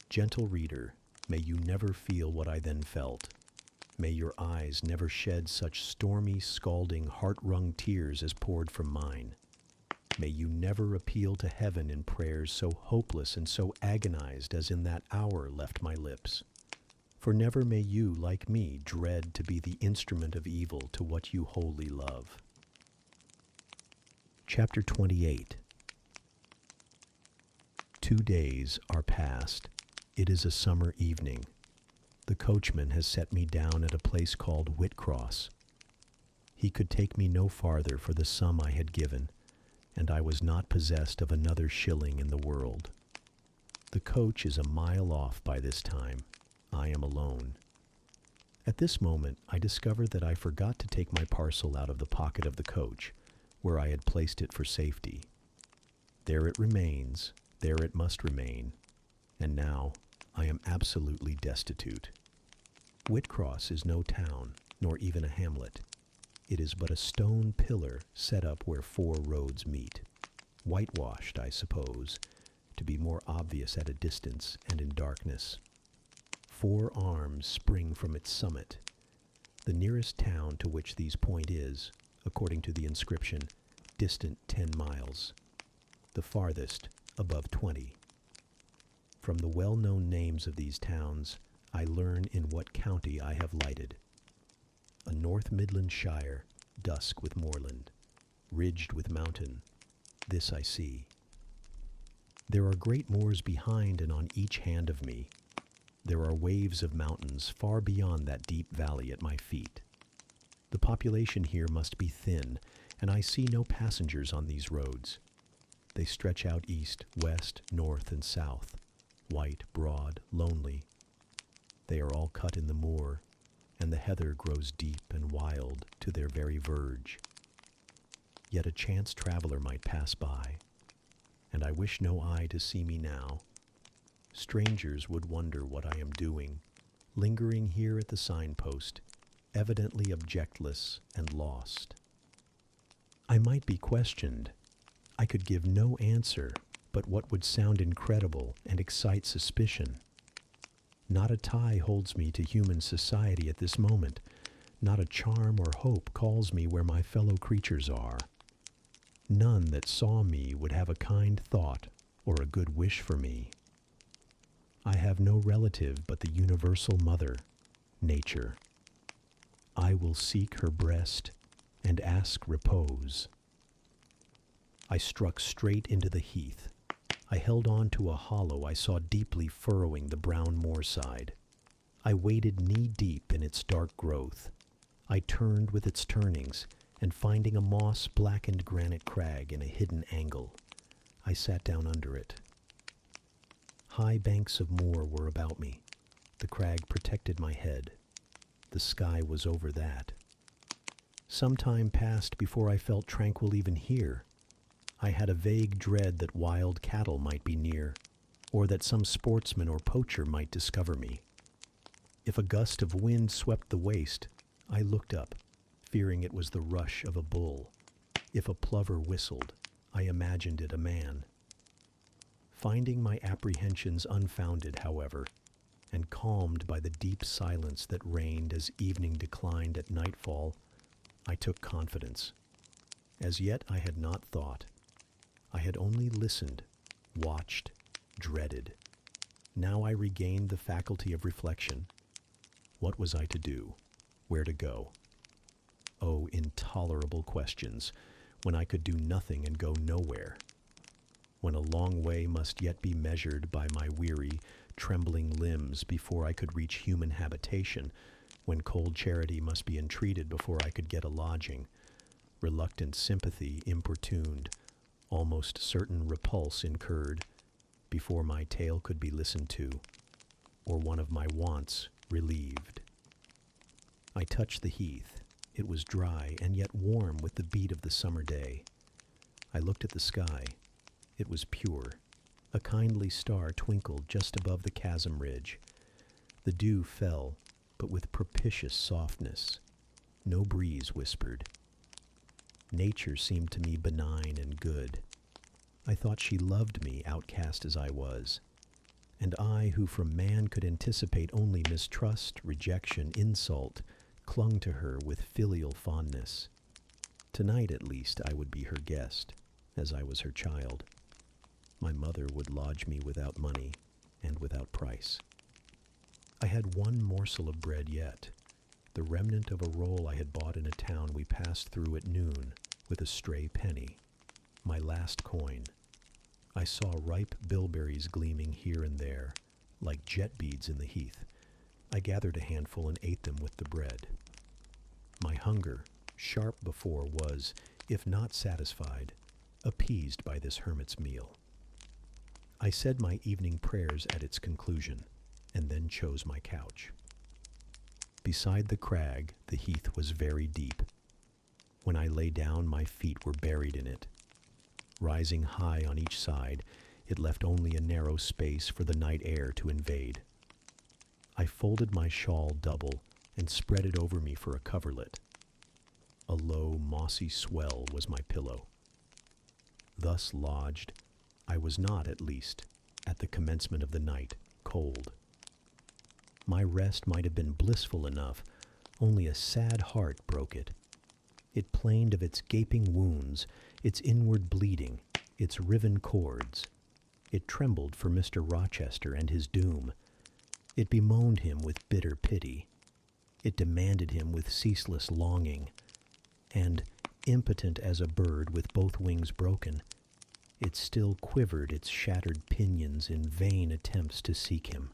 Gentle reader, may you never feel what I then felt. May your eyes never shed such stormy, scalding, heart-wrung tears as poured from mine. May you never appeal to heaven in prayers so hopeless and so agonized as in that hour left my lips. For never may you, like me, dread to be the instrument of evil to what you wholly love. Chapter 28. 2 days are past. It is a summer evening. The coachman has set me down at a place called Whitcross. He could take me no farther for the sum I had given, and I was not possessed of another shilling in the world. The coach is a mile off by this time. I am alone. At this moment, I discovered that I forgot to take my parcel out of the pocket of the coach, where I had placed it for safety. There it remains, there it must remain, and now I am absolutely destitute. Whitcross is no town, nor even a hamlet. It is but a stone pillar set up where 4 roads meet, whitewashed, I suppose, to be more obvious at a distance and in darkness. 4 arms spring from its summit. The nearest town to which these point is, according to the inscription, distant 10 miles. The farthest above 20. From the well-known names of these towns, I learn in what county I have lighted. A North Midland shire, dusk with moorland, ridged with mountain, this I see. There are great moors behind and on each hand of me. There are waves of mountains far beyond that deep valley at my feet. The population here must be thin, and I see no passengers on these roads. They stretch out east, west, north, and south, white, broad, lonely. They are all cut in the moor, and the heather grows deep and wild to their very verge. Yet a chance traveler might pass by, and I wish no eye to see me now. Strangers would wonder what I am doing, lingering here at the signpost, evidently objectless and lost. I might be questioned. I could give no answer but what would sound incredible and excite suspicion. Not a tie holds me to human society at this moment. Not a charm or hope calls me where my fellow creatures are. None that saw me would have a kind thought or a good wish for me. I have no relative but the universal mother, Nature. I will seek her breast and ask repose. I struck straight into the heath. I held on to a hollow I saw deeply furrowing the brown moorside. I waded knee-deep in its dark growth. I turned with its turnings, and finding a moss-blackened granite crag in a hidden angle, I sat down under it. High banks of moor were about me. The crag protected my head. The sky was over that. Some time passed before I felt tranquil even here. I had a vague dread that wild cattle might be near, or that some sportsman or poacher might discover me. If a gust of wind swept the waste, I looked up, fearing it was the rush of a bull. If a plover whistled, I imagined it a man. Finding my apprehensions unfounded, however, and calmed by the deep silence that reigned as evening declined at nightfall, I took confidence. As yet I had not thought. I had only listened, watched, dreaded. Now I regained the faculty of reflection. What was I to do? Where to go? Oh, intolerable questions, when I could do nothing and go nowhere. When a long way must yet be measured by my weary, trembling limbs before I could reach human habitation, when cold charity must be entreated before I could get a lodging, Reluctant sympathy importuned, almost certain repulse incurred, before my tale could be listened to, or one of my wants relieved. I touched the heath. It was dry and yet warm with the beat of the summer day. I looked at the sky. It was pure. A kindly star twinkled just above the chasm ridge. The dew fell, but with propitious softness. No breeze whispered. Nature seemed to me benign and good. I thought she loved me, outcast as I was. And I, who from man could anticipate only mistrust, rejection, insult, clung to her with filial fondness. Tonight, at least, I would be her guest, as I was her child. My mother would lodge me without money and without price. I had one morsel of bread yet, the remnant of a roll I had bought in a town we passed through at noon with a stray penny, my last coin. I saw ripe bilberries gleaming here and there, like jet beads in the heath. I gathered a handful and ate them with the bread. My hunger, sharp before, was, if not satisfied, appeased by this hermit's meal. I said my evening prayers at its conclusion, and then chose my couch. Beside the crag, the heath was very deep. When I lay down, my feet were buried in it. Rising high on each side, it left only a narrow space for the night air to invade. I folded my shawl double and spread it over me for a coverlet. A low, mossy swell was my pillow. Thus lodged, I was not, at least, at the commencement of the night, cold. My rest might have been blissful enough, only a sad heart broke it. It plained of its gaping wounds, its inward bleeding, its riven cords. It trembled for Mr. Rochester and his doom. It bemoaned him with bitter pity. It demanded him with ceaseless longing. And, impotent as a bird with both wings broken, it still quivered its shattered pinions in vain attempts to seek him.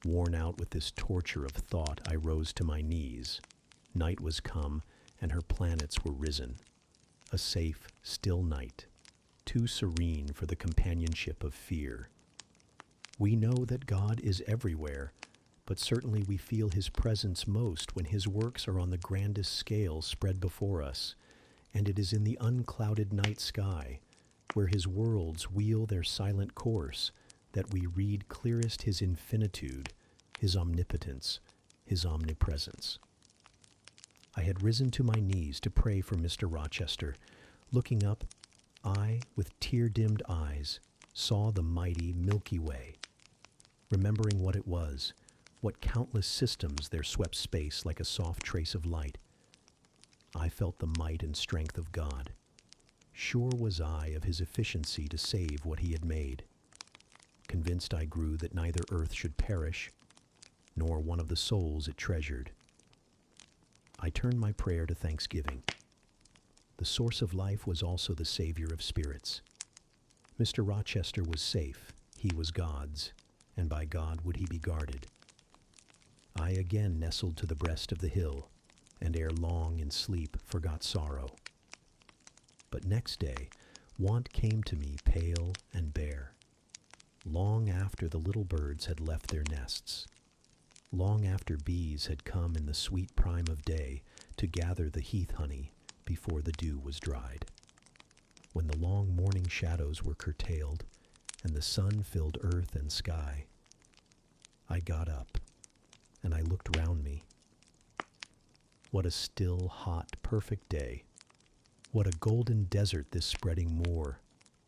Worn out with this torture of thought, I rose to my knees. Night was come, and her planets were risen. A safe, still night, too serene for the companionship of fear. We know that God is everywhere, but certainly we feel his presence most when his works are on the grandest scale spread before us, and it is in the unclouded night sky, where his worlds wheel their silent course, that we read clearest his infinitude, his omnipotence, his omnipresence. I had risen to my knees to pray for Mr. Rochester. Looking up, I, with tear-dimmed eyes, saw the mighty Milky Way. Remembering what it was, what countless systems there swept space like a soft trace of light, I felt the might and strength of God. Sure was I of his efficiency to save what he had made. Convinced I grew that neither earth should perish, nor one of the souls it treasured. I turned my prayer to thanksgiving. The source of life was also the savior of spirits. Mr. Rochester was safe, he was God's, and by God would he be guarded. I again nestled to the breast of the hill, and ere long in sleep forgot sorrow. But next day, want came to me pale and bare. Long after the little birds had left their nests, long after bees had come in the sweet prime of day to gather the heath honey before the dew was dried, when the long morning shadows were curtailed and the sun filled earth and sky, I got up and I looked round me. What a still, hot, perfect day. What a golden desert this spreading moor,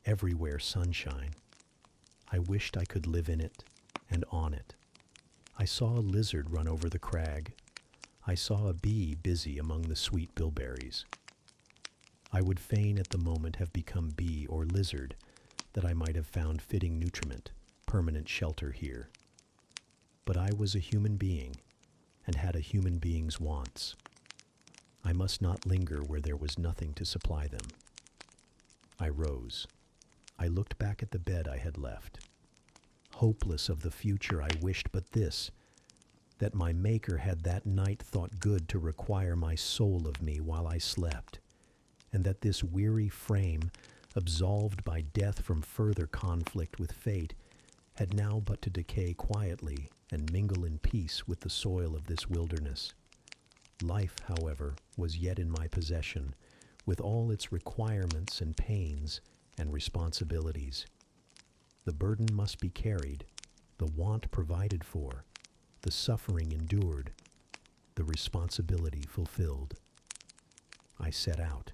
everywhere sunshine. I wished I could live in it and on it. I saw a lizard run over the crag. I saw a bee busy among the sweet bilberries. I would fain at the moment have become bee or lizard, that I might have found fitting nutriment, permanent shelter here. But I was a human being, and had a human being's wants. I must not linger where there was nothing to supply them. I rose. I looked back at the bed I had left. Hopeless of the future, I wished but this, that my Maker had that night thought good to require my soul of me while I slept, and that this weary frame, absolved by death from further conflict with fate, had now but to decay quietly and mingle in peace with the soil of this wilderness. Life, however, was yet in my possession, with all its requirements and pains and responsibilities. The burden must be carried, the want provided for, the suffering endured, the responsibility fulfilled. I set out.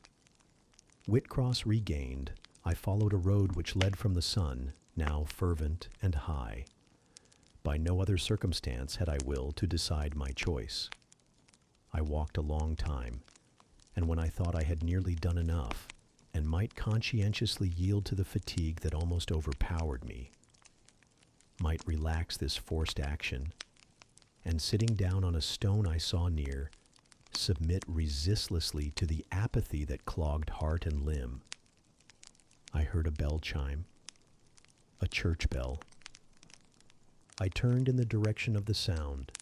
Whitcross regained, I followed a road which led from the sun, now fervent and high. By no other circumstance had I will to decide my choice. I walked a long time, and when I thought I had nearly done enough, and might conscientiously yield to the fatigue that almost overpowered me, might relax this forced action, and sitting down on a stone I saw near, submit resistlessly to the apathy that clogged heart and limb, I heard a bell chime, a church bell. I turned in the direction of the sound,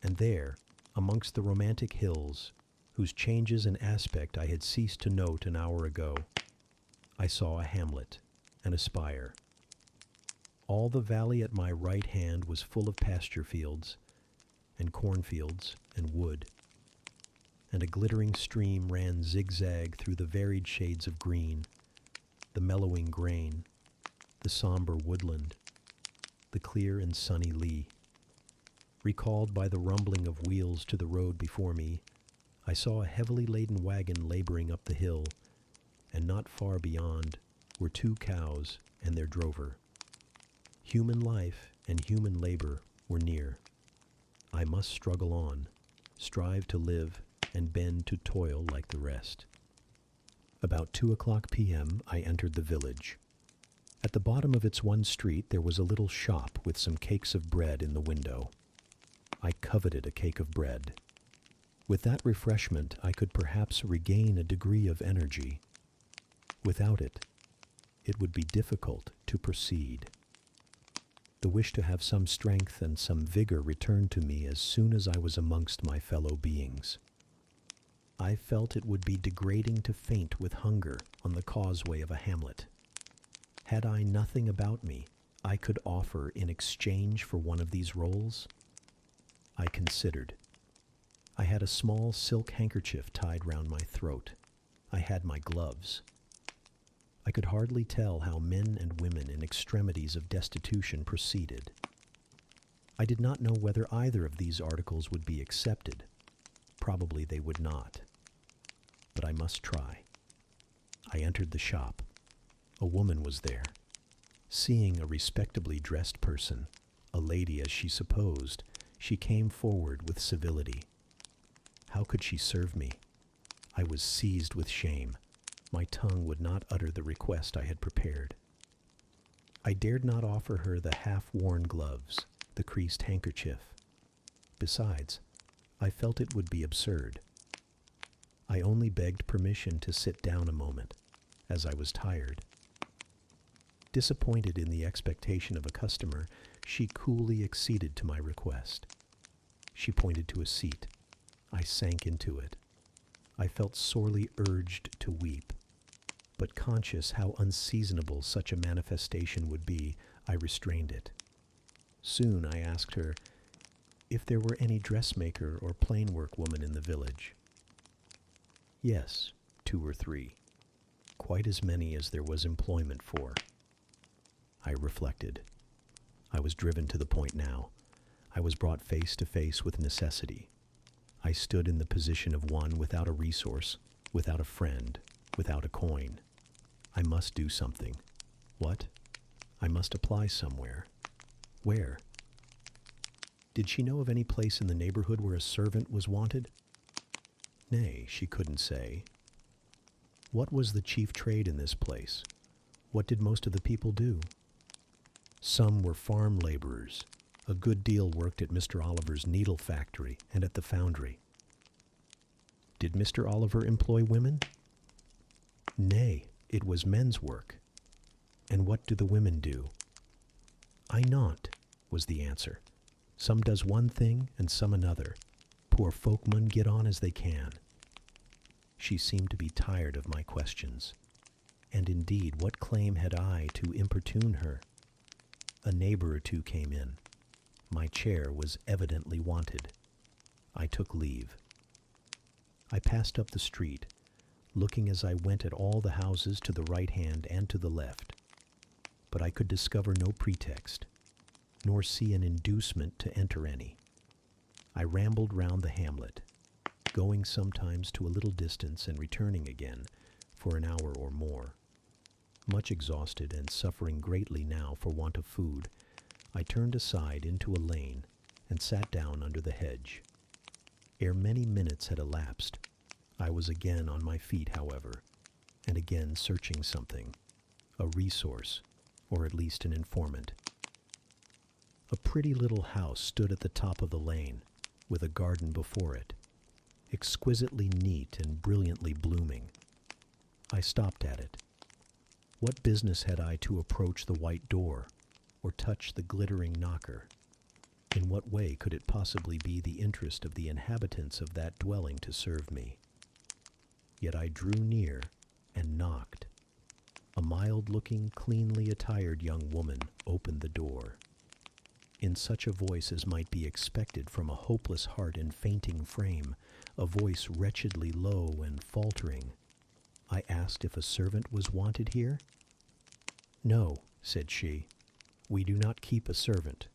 and there, amongst the romantic hills, whose changes and aspect I had ceased to note an hour ago, I saw a hamlet and a spire. All the valley at my right hand was full of pasture fields, and cornfields and wood, and a glittering stream ran zigzag through the varied shades of green, the mellowing grain, the somber woodland, the clear and sunny lea. Recalled by the rumbling of wheels to the road before me, I saw a heavily laden wagon laboring up the hill, and not far beyond were 2 cows and their drover. Human life and human labor were near. I must struggle on, strive to live, and bend to toil like the rest. About 2:00 p.m. I entered the village. At the bottom of its one street there was a little shop with some cakes of bread in the window. I coveted a cake of bread. With that refreshment I could perhaps regain a degree of energy. Without it, it would be difficult to proceed. The wish to have some strength and some vigor returned to me as soon as I was amongst my fellow beings. I felt it would be degrading to faint with hunger on the causeway of a hamlet. Had I nothing about me I could offer in exchange for one of these rolls? I considered. I had a small silk handkerchief tied round my throat. I had my gloves. I could hardly tell how men and women in extremities of destitution proceeded. I did not know whether either of these articles would be accepted. Probably they would not. But I must try. I entered the shop. A woman was there. Seeing a respectably dressed person, a lady as she supposed, she came forward with civility. How could she serve me? I was seized with shame. My tongue would not utter the request I had prepared. I dared not offer her the half-worn gloves, the creased handkerchief. Besides, I felt it would be absurd. I only begged permission to sit down a moment, as I was tired. Disappointed in the expectation of a customer, she coolly acceded to my request. She pointed to a seat. I sank into it. I felt sorely urged to weep, but conscious how unseasonable such a manifestation would be, I restrained it. Soon I asked her if there were any dressmaker or plain-work woman in the village. Yes, 2 or 3, quite as many as there was employment for. I reflected. I was driven to the point now. I was brought face to face with necessity. I stood in the position of one without a resource, without a friend, without a coin. I must do something. What? I must apply somewhere. Where? Did she know of any place in the neighborhood where a servant was wanted? Nay, she couldn't say. What was the chief trade in this place? What did most of the people do? Some were farm laborers. A good deal worked at Mr. Oliver's needle factory and at the foundry. Did Mr. Oliver employ women? Nay, it was men's work. And what do the women do? I not, was the answer. Some does one thing and some another. Poor folk mun get on as they can. She seemed to be tired of my questions. And indeed, what claim had I to importune her? A neighbor or two came in. My chair was evidently wanted. I took leave. I passed up the street, looking as I went at all the houses to the right hand and to the left. But I could discover no pretext, nor see an inducement to enter any. I rambled round the hamlet, going sometimes to a little distance and returning again for an hour or more. Much exhausted and suffering greatly now for want of food, I turned aside into a lane and sat down under the hedge. Ere many minutes had elapsed, I was again on my feet, however, and again searching something, a resource, or at least an informant. A pretty little house stood at the top of the lane, with a garden before it, exquisitely neat and brilliantly blooming. I stopped at it. What business had I to approach the white door, or touch the glittering knocker? In what way could it possibly be the interest of the inhabitants of that dwelling to serve me? Yet I drew near and knocked. A mild-looking, cleanly attired young woman opened the door. In such a voice as might be expected from a hopeless heart and fainting frame, a voice wretchedly low and faltering, I asked if a servant was wanted here. "No," said she, "we do not keep a servant."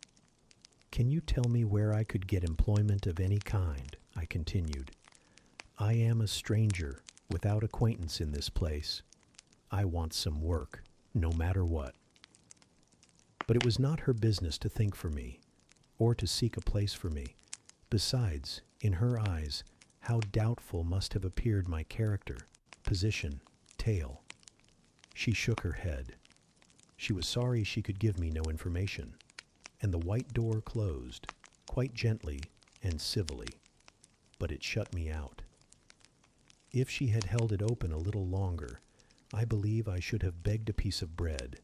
"Can you tell me where I could get employment of any kind?" I continued. "I am a stranger, without acquaintance in this place. I want some work, no matter what." But it was not her business to think for me, or to seek a place for me. Besides, in her eyes, how doubtful must have appeared my character, position, tale. She shook her head. She was sorry she could give me no information, and the white door closed, quite gently and civilly, but it shut me out. If she had held it open a little longer, I believe I should have begged a piece of bread,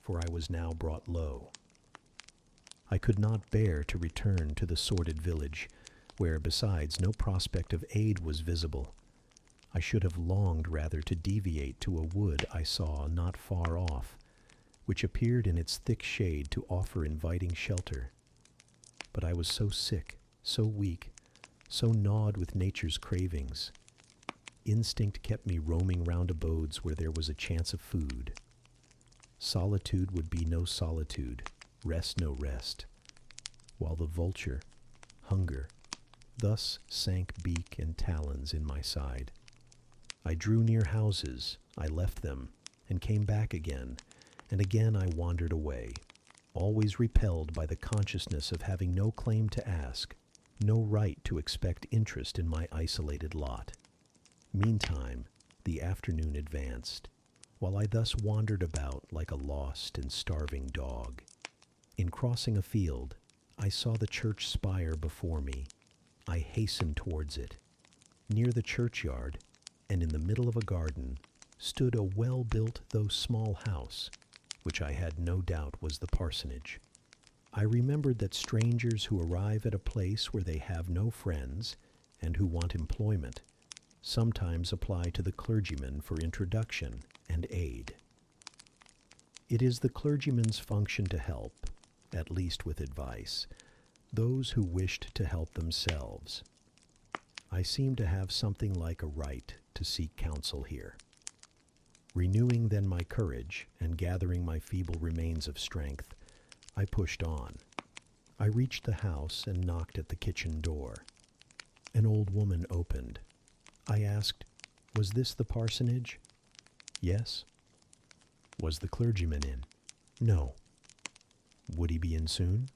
for I was now brought low. I could not bear to return to the sordid village, where, besides, no prospect of aid was visible. I should have longed rather to deviate to a wood I saw not far off, which appeared in its thick shade to offer inviting shelter. But I was so sick, so weak, so gnawed with nature's cravings. Instinct kept me roaming round abodes where there was a chance of food. Solitude would be no solitude, rest no rest, while the vulture, hunger, thus sank beak and talons in my side. I drew near houses, I left them, and came back again, and again I wandered away, always repelled by the consciousness of having no claim to ask, no right to expect interest in my isolated lot. Meantime, the afternoon advanced, while I thus wandered about like a lost and starving dog. In crossing a field, I saw the church spire before me. I hastened towards it. Near the churchyard, and in the middle of a garden, stood a well-built though small house, which I had no doubt was the parsonage. I remembered that strangers who arrive at a place where they have no friends, and who want employment, sometimes apply to the clergyman for introduction and aid. It is the clergyman's function to help, at least with advice, those who wished to help themselves. I seemed to have something like a right to seek counsel here. Renewing then my courage and gathering my feeble remains of strength, I pushed on. I reached the house and knocked at the kitchen door. An old woman opened. I asked, "Was this the parsonage?" "Yes." "Was the clergyman in?" "No." "Would he be in soon?"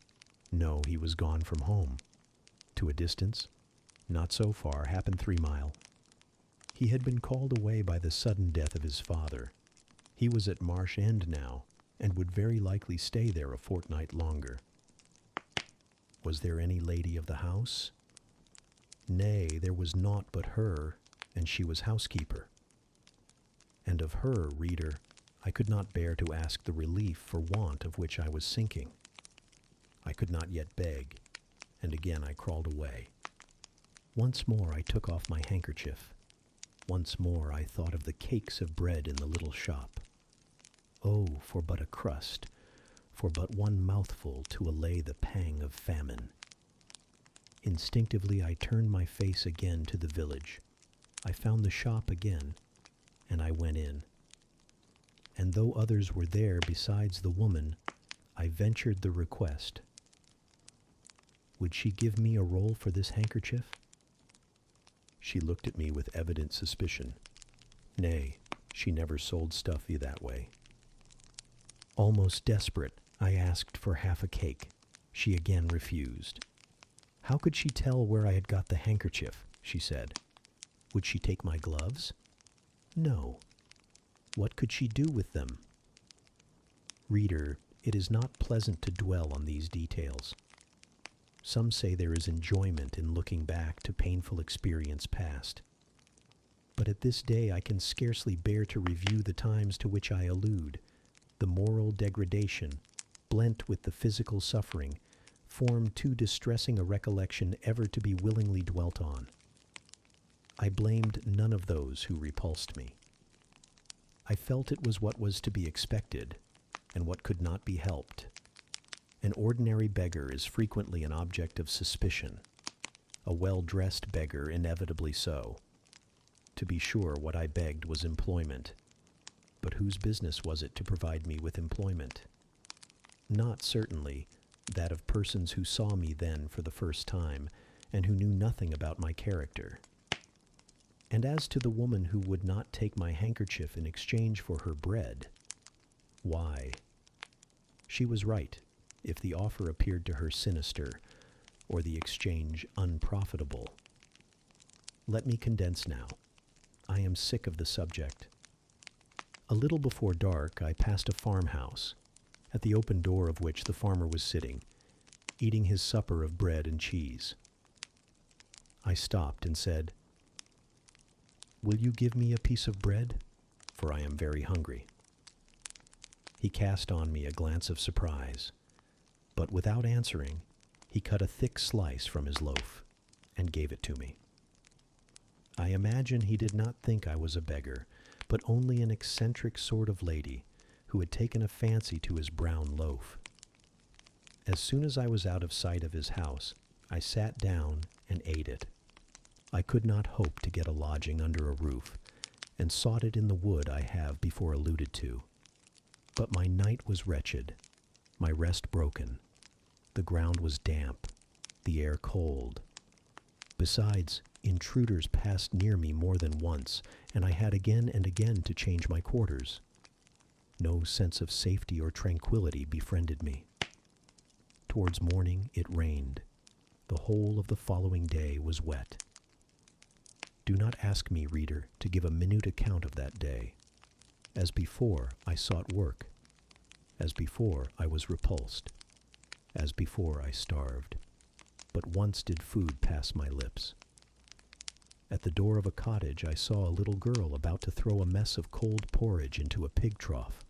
"No, he was gone from home." "To a distance?" "Not so far, happen 3 mile." He had been called away by the sudden death of his father. He was at Marsh End now, and would very likely stay there a fortnight longer. "Was there any lady of the house?" "Nay, there was naught but her, and she was housekeeper." And of her, reader, I could not bear to ask the relief for want of which I was sinking. I could not yet beg, and again I crawled away. Once more I took off my handkerchief. Once more I thought of the cakes of bread in the little shop. Oh, for but a crust, for but one mouthful to allay the pang of famine. Instinctively I turned my face again to the village. I found the shop again, and I went in. And though others were there besides the woman, I ventured the request. Would she give me a roll for this handkerchief? She looked at me with evident suspicion. Nay, she never sold stuff that way. Almost desperate, I asked for half a cake. She again refused. How could she tell where I had got the handkerchief? She said. Would she take my gloves? No. What could she do with them? Reader, it is not pleasant to dwell on these details. Some say there is enjoyment in looking back to painful experience past. But at this day I can scarcely bear to review the times to which I allude. The moral degradation, blent with the physical suffering, form too distressing a recollection ever to be willingly dwelt on. I blamed none of those who repulsed me. I felt it was what was to be expected, and what could not be helped. An ordinary beggar is frequently an object of suspicion, a well-dressed beggar inevitably so. To be sure, what I begged was employment, but whose business was it to provide me with employment? Not, certainly, that of persons who saw me then for the first time, and who knew nothing about my character. And as to the woman who would not take my handkerchief in exchange for her bread, why, she was right, if the offer appeared to her sinister, or the exchange unprofitable. Let me condense now. I am sick of the subject. A little before dark, I passed a farmhouse, at the open door of which the farmer was sitting, eating his supper of bread and cheese. I stopped and said, "Will you give me a piece of bread? For I am very hungry." He cast on me a glance of surprise, but without answering, he cut a thick slice from his loaf and gave it to me. I imagine he did not think I was a beggar, but only an eccentric sort of lady who had taken a fancy to his brown loaf. As soon as I was out of sight of his house, I sat down and ate it. I could not hope to get a lodging under a roof, and sought it in the wood I have before alluded to. But my night was wretched, my rest broken. The ground was damp, the air cold. Besides, intruders passed near me more than once, and I had again and again to change my quarters. No sense of safety or tranquility befriended me. Towards morning it rained. The whole of the following day was wet. Do not ask me, reader, to give a minute account of that day. As before, I sought work. As before, I was repulsed. As before, I starved. But once did food pass my lips. At the door of a cottage, I saw a little girl about to throw a mess of cold porridge into a pig trough.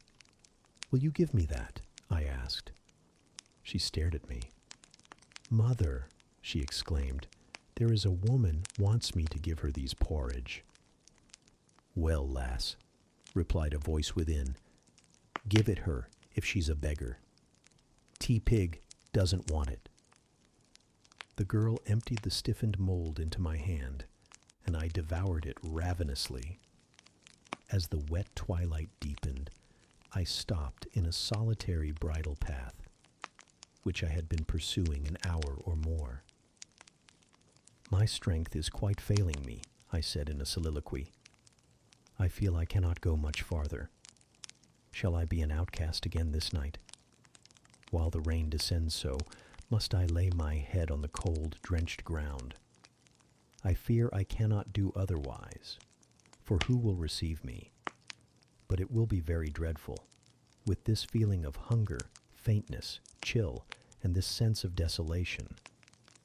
"Will you give me that?" I asked. She stared at me. "Mother," she exclaimed, "there is a woman wants me to give her these porridge." "Well, lass," replied a voice within, "give it her if she's a beggar. T-Pig doesn't want it." The girl emptied the stiffened mold into my hand, and I devoured it ravenously. As the wet twilight deepened, I stopped in a solitary bridle path, which I had been pursuing an hour or more. "My strength is quite failing me," I said in a soliloquy. "I feel I cannot go much farther. Shall I be an outcast again this night? While the rain descends so, must I lay my head on the cold, drenched ground? I fear I cannot do otherwise, for who will receive me? But it will be very dreadful, with this feeling of hunger, faintness, chill, and this sense of desolation,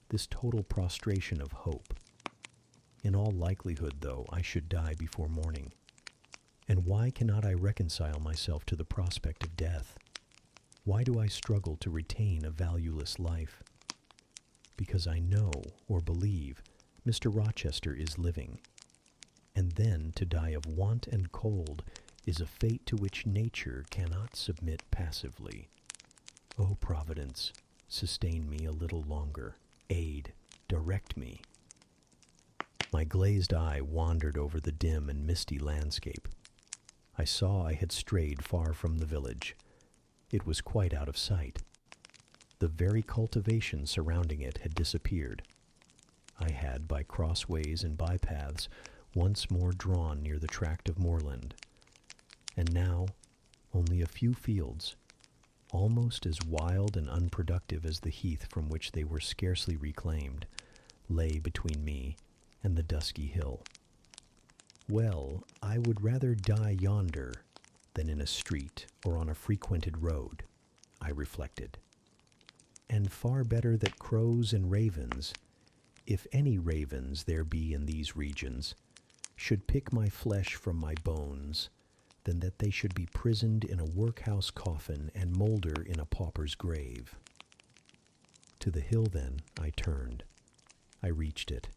this total prostration of hope. In all likelihood, though, I should die before morning. And why cannot I reconcile myself to the prospect of death? Why do I struggle to retain a valueless life? because I know or believe Mr. Rochester is living. And then to die of want and cold is a fate to which nature cannot submit passively. O Providence, sustain me a little longer. Aid, direct me. My glazed eye wandered over the dim and misty landscape. I saw I had strayed far from the village. It was quite out of sight. The very cultivation surrounding it had disappeared. I had, by crossways and bypaths, once more drawn near the tract of moorland. And now, only a few fields, almost as wild and unproductive as the heath from which they were scarcely reclaimed, lay between me and the dusky hill. Well, I would rather die yonder than in a street or on a frequented road, I reflected. And far better that crows and ravens, if any ravens there be in these regions, should pick my flesh from my bones, than that they should be prisoned in a workhouse coffin and moulder in a pauper's grave. To the hill, then, I turned. I reached it.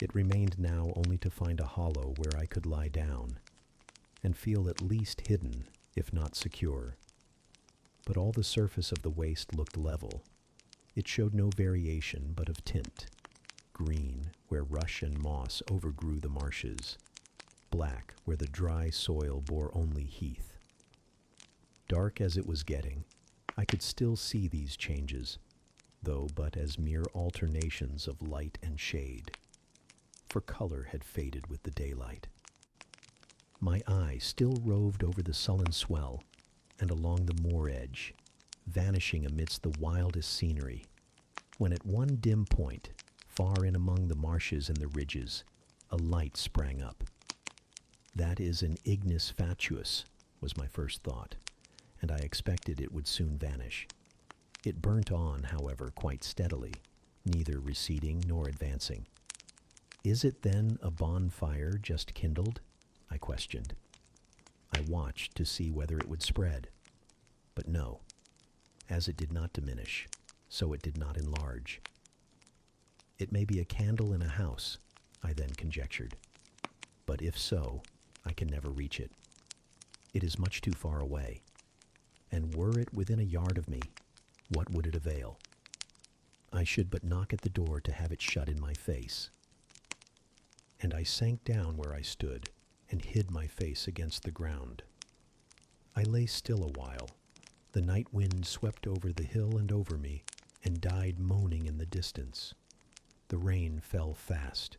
It remained now only to find a hollow where I could lie down, and feel at least hidden, if not secure. But all the surface of the waste looked level. It showed no variation but of tint, green where rush and moss overgrew the marshes, black where the dry soil bore only heath. Dark as it was getting, I could still see these changes, though but as mere alternations of light and shade, for color had faded with the daylight. My eye still roved over the sullen swell and along the moor edge, vanishing amidst the wildest scenery, when at one dim point, far in among the marshes and the ridges, a light sprang up. That is an ignis fatuus, was my first thought, and I expected it would soon vanish. It burnt on, however, quite steadily, neither receding nor advancing. Is it then a bonfire just kindled? I questioned. I watched to see whether it would spread, but no. As it did not diminish, so it did not enlarge. It may be a candle in a house, I then conjectured, but if so, I can never reach it. It is much too far away, and were it within a yard of me, what would it avail? I should but knock at the door to have it shut in my face. And I sank down where I stood and hid my face against the ground. I lay still a while. The night wind swept over the hill and over me and died moaning in the distance. The rain fell fast,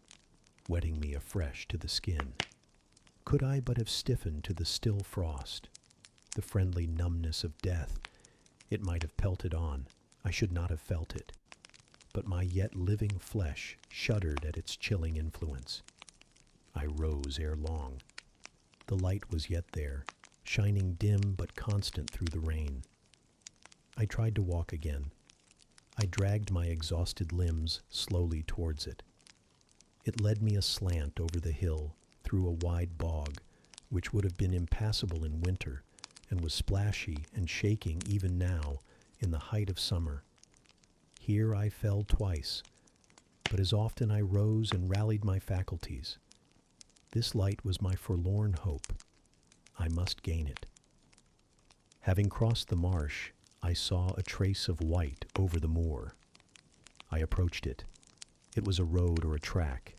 wetting me afresh to the skin. Could I but have stiffened to the still frost, the friendly numbness of death, it might have pelted on. I should not have felt it. But my yet living flesh shuddered at its chilling influence. I rose ere long. The light was yet there, shining dim but constant through the rain. I tried to walk again. I dragged my exhausted limbs slowly towards it. It led me aslant over the hill, through a wide bog, which would have been impassable in winter, and was splashy and shaking even now, in the height of summer. Here I fell twice, but as often I rose and rallied my faculties. This light was my forlorn hope. I must gain it. Having crossed the marsh, I saw a trace of white over the moor. I approached it. It was a road or a track.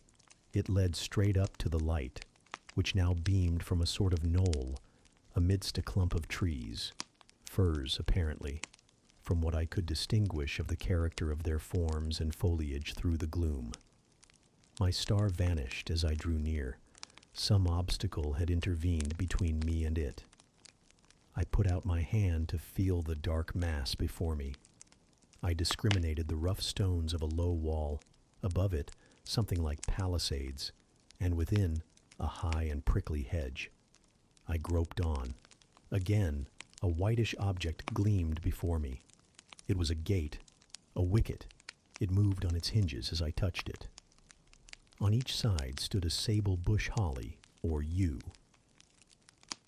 It led straight up to the light, which now beamed from a sort of knoll, amidst a clump of trees, firs apparently, from what I could distinguish of the character of their forms and foliage through the gloom. My star vanished as I drew near. Some obstacle had intervened between me and it. I put out my hand to feel the dark mass before me. I discriminated the rough stones of a low wall, above it something like palisades, and within a high and prickly hedge. I groped on. Again, a whitish object gleamed before me. It was a gate, a wicket. It moved on its hinges as I touched it. On each side stood a sable bush holly, or yew.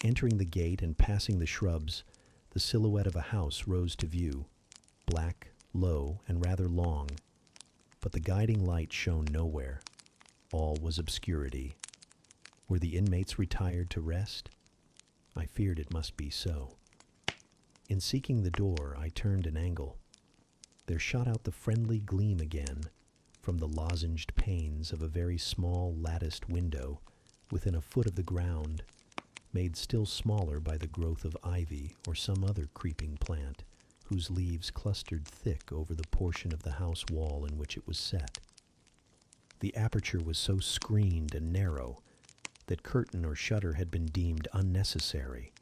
Entering the gate and passing the shrubs, the silhouette of a house rose to view, black, low, and rather long, but the guiding light shone nowhere. All was obscurity. Were the inmates retired to rest? I feared it must be so. In seeking the door, I turned an angle. There shot out the friendly gleam again from the lozenged panes of a very small latticed window within a foot of the ground, made still smaller by the growth of ivy or some other creeping plant, whose leaves clustered thick over the portion of the house wall in which it was set. The aperture was so screened and narrow that curtain or shutter had been deemed unnecessary,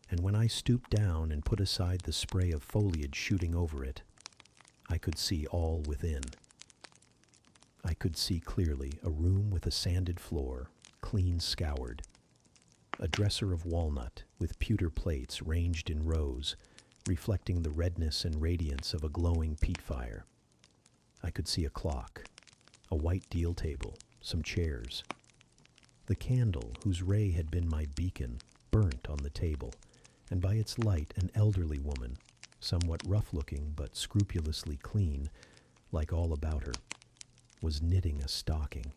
and when I stooped down and put aside the spray of foliage shooting over it, I could see all within. I could see clearly a room with a sanded floor, clean scoured, a dresser of walnut with pewter plates ranged in rows, reflecting the redness and radiance of a glowing peat fire. I could see a clock, a white deal table, some chairs. The candle, whose ray had been my beacon, burnt on the table, and by its light an elderly woman, somewhat rough-looking but scrupulously clean, like all about her, was knitting a stocking.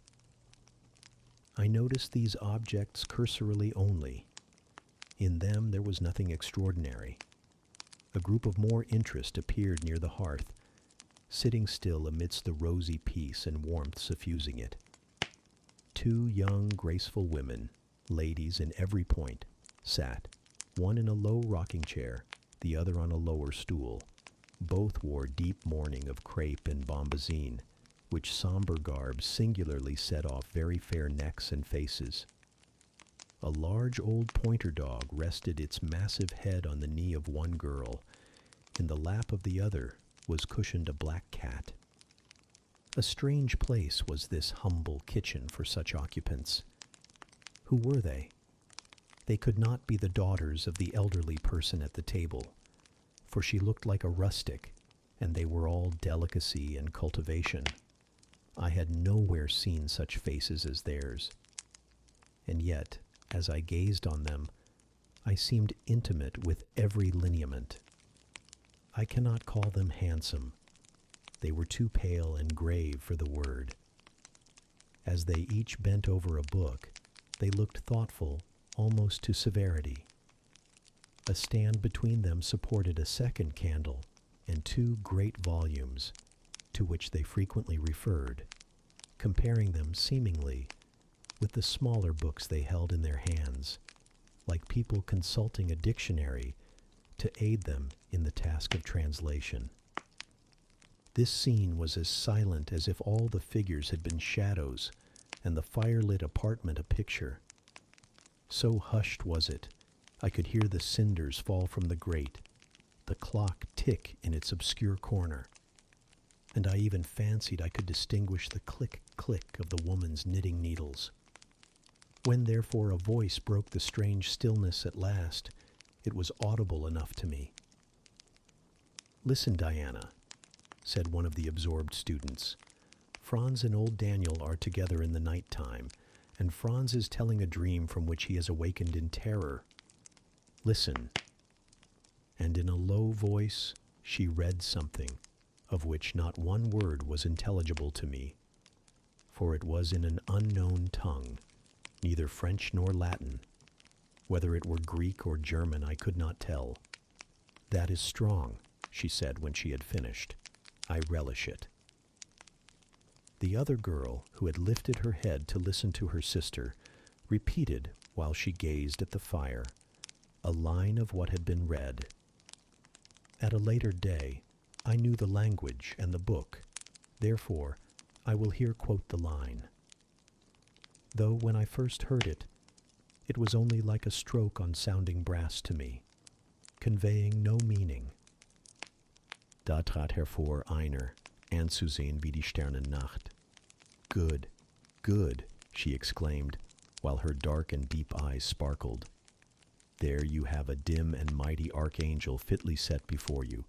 I noticed these objects cursorily only. In them there was nothing extraordinary. A group of more interest appeared near the hearth, sitting still amidst the rosy peace and warmth suffusing it. Two young, graceful women, ladies in every point, sat, one in a low rocking chair, the other on a lower stool. Both wore deep mourning of crepe and bombazine, which somber garb singularly set off very fair necks and faces. A large old pointer dog rested its massive head on the knee of one girl. In the lap of the other was cushioned a black cat. A strange place was this humble kitchen for such occupants. Who were they? They could not be the daughters of the elderly person at the table, for she looked like a rustic, and they were all delicacy and cultivation. I had nowhere seen such faces as theirs. And yet, as I gazed on them, I seemed intimate with every lineament. I cannot call them handsome. They were too pale and grave for the word. As they each bent over a book, they looked thoughtful almost to severity. A stand between them supported a second candle and two great volumes, to which they frequently referred, comparing them seemingly with the smaller books they held in their hands, like people consulting a dictionary to aid them in the task of translation. This scene was as silent as if all the figures had been shadows and the fire-lit apartment a picture. So hushed was it, I could hear the cinders fall from the grate, the clock tick in its obscure corner, and I even fancied I could distinguish the click-click of the woman's knitting needles. When therefore a voice broke the strange stillness at last, it was audible enough to me. "Listen, Diana," said one of the absorbed students. "Franz and old Daniel are together in the night time, and Franz is telling a dream from which he has awakened in terror. Listen." And in a low voice she read something, of which not one word was intelligible to me, for it was in an unknown tongue, neither French nor Latin. Whether it were Greek or German I could not tell. "That is strong," she said when she had finished. "I relish it." The other girl, who had lifted her head to listen to her sister, repeated, while she gazed at the fire, a line of what had been read. At a later day, I knew the language and the book, therefore I will here quote the line. Though when I first heard it, it was only like a stroke on sounding brass to me, conveying no meaning. Da trat hervor einer, anzusehen wie die Sternennacht. "Good, good," she exclaimed, while her dark and deep eyes sparkled. "There you have a dim and mighty archangel fitly set before you.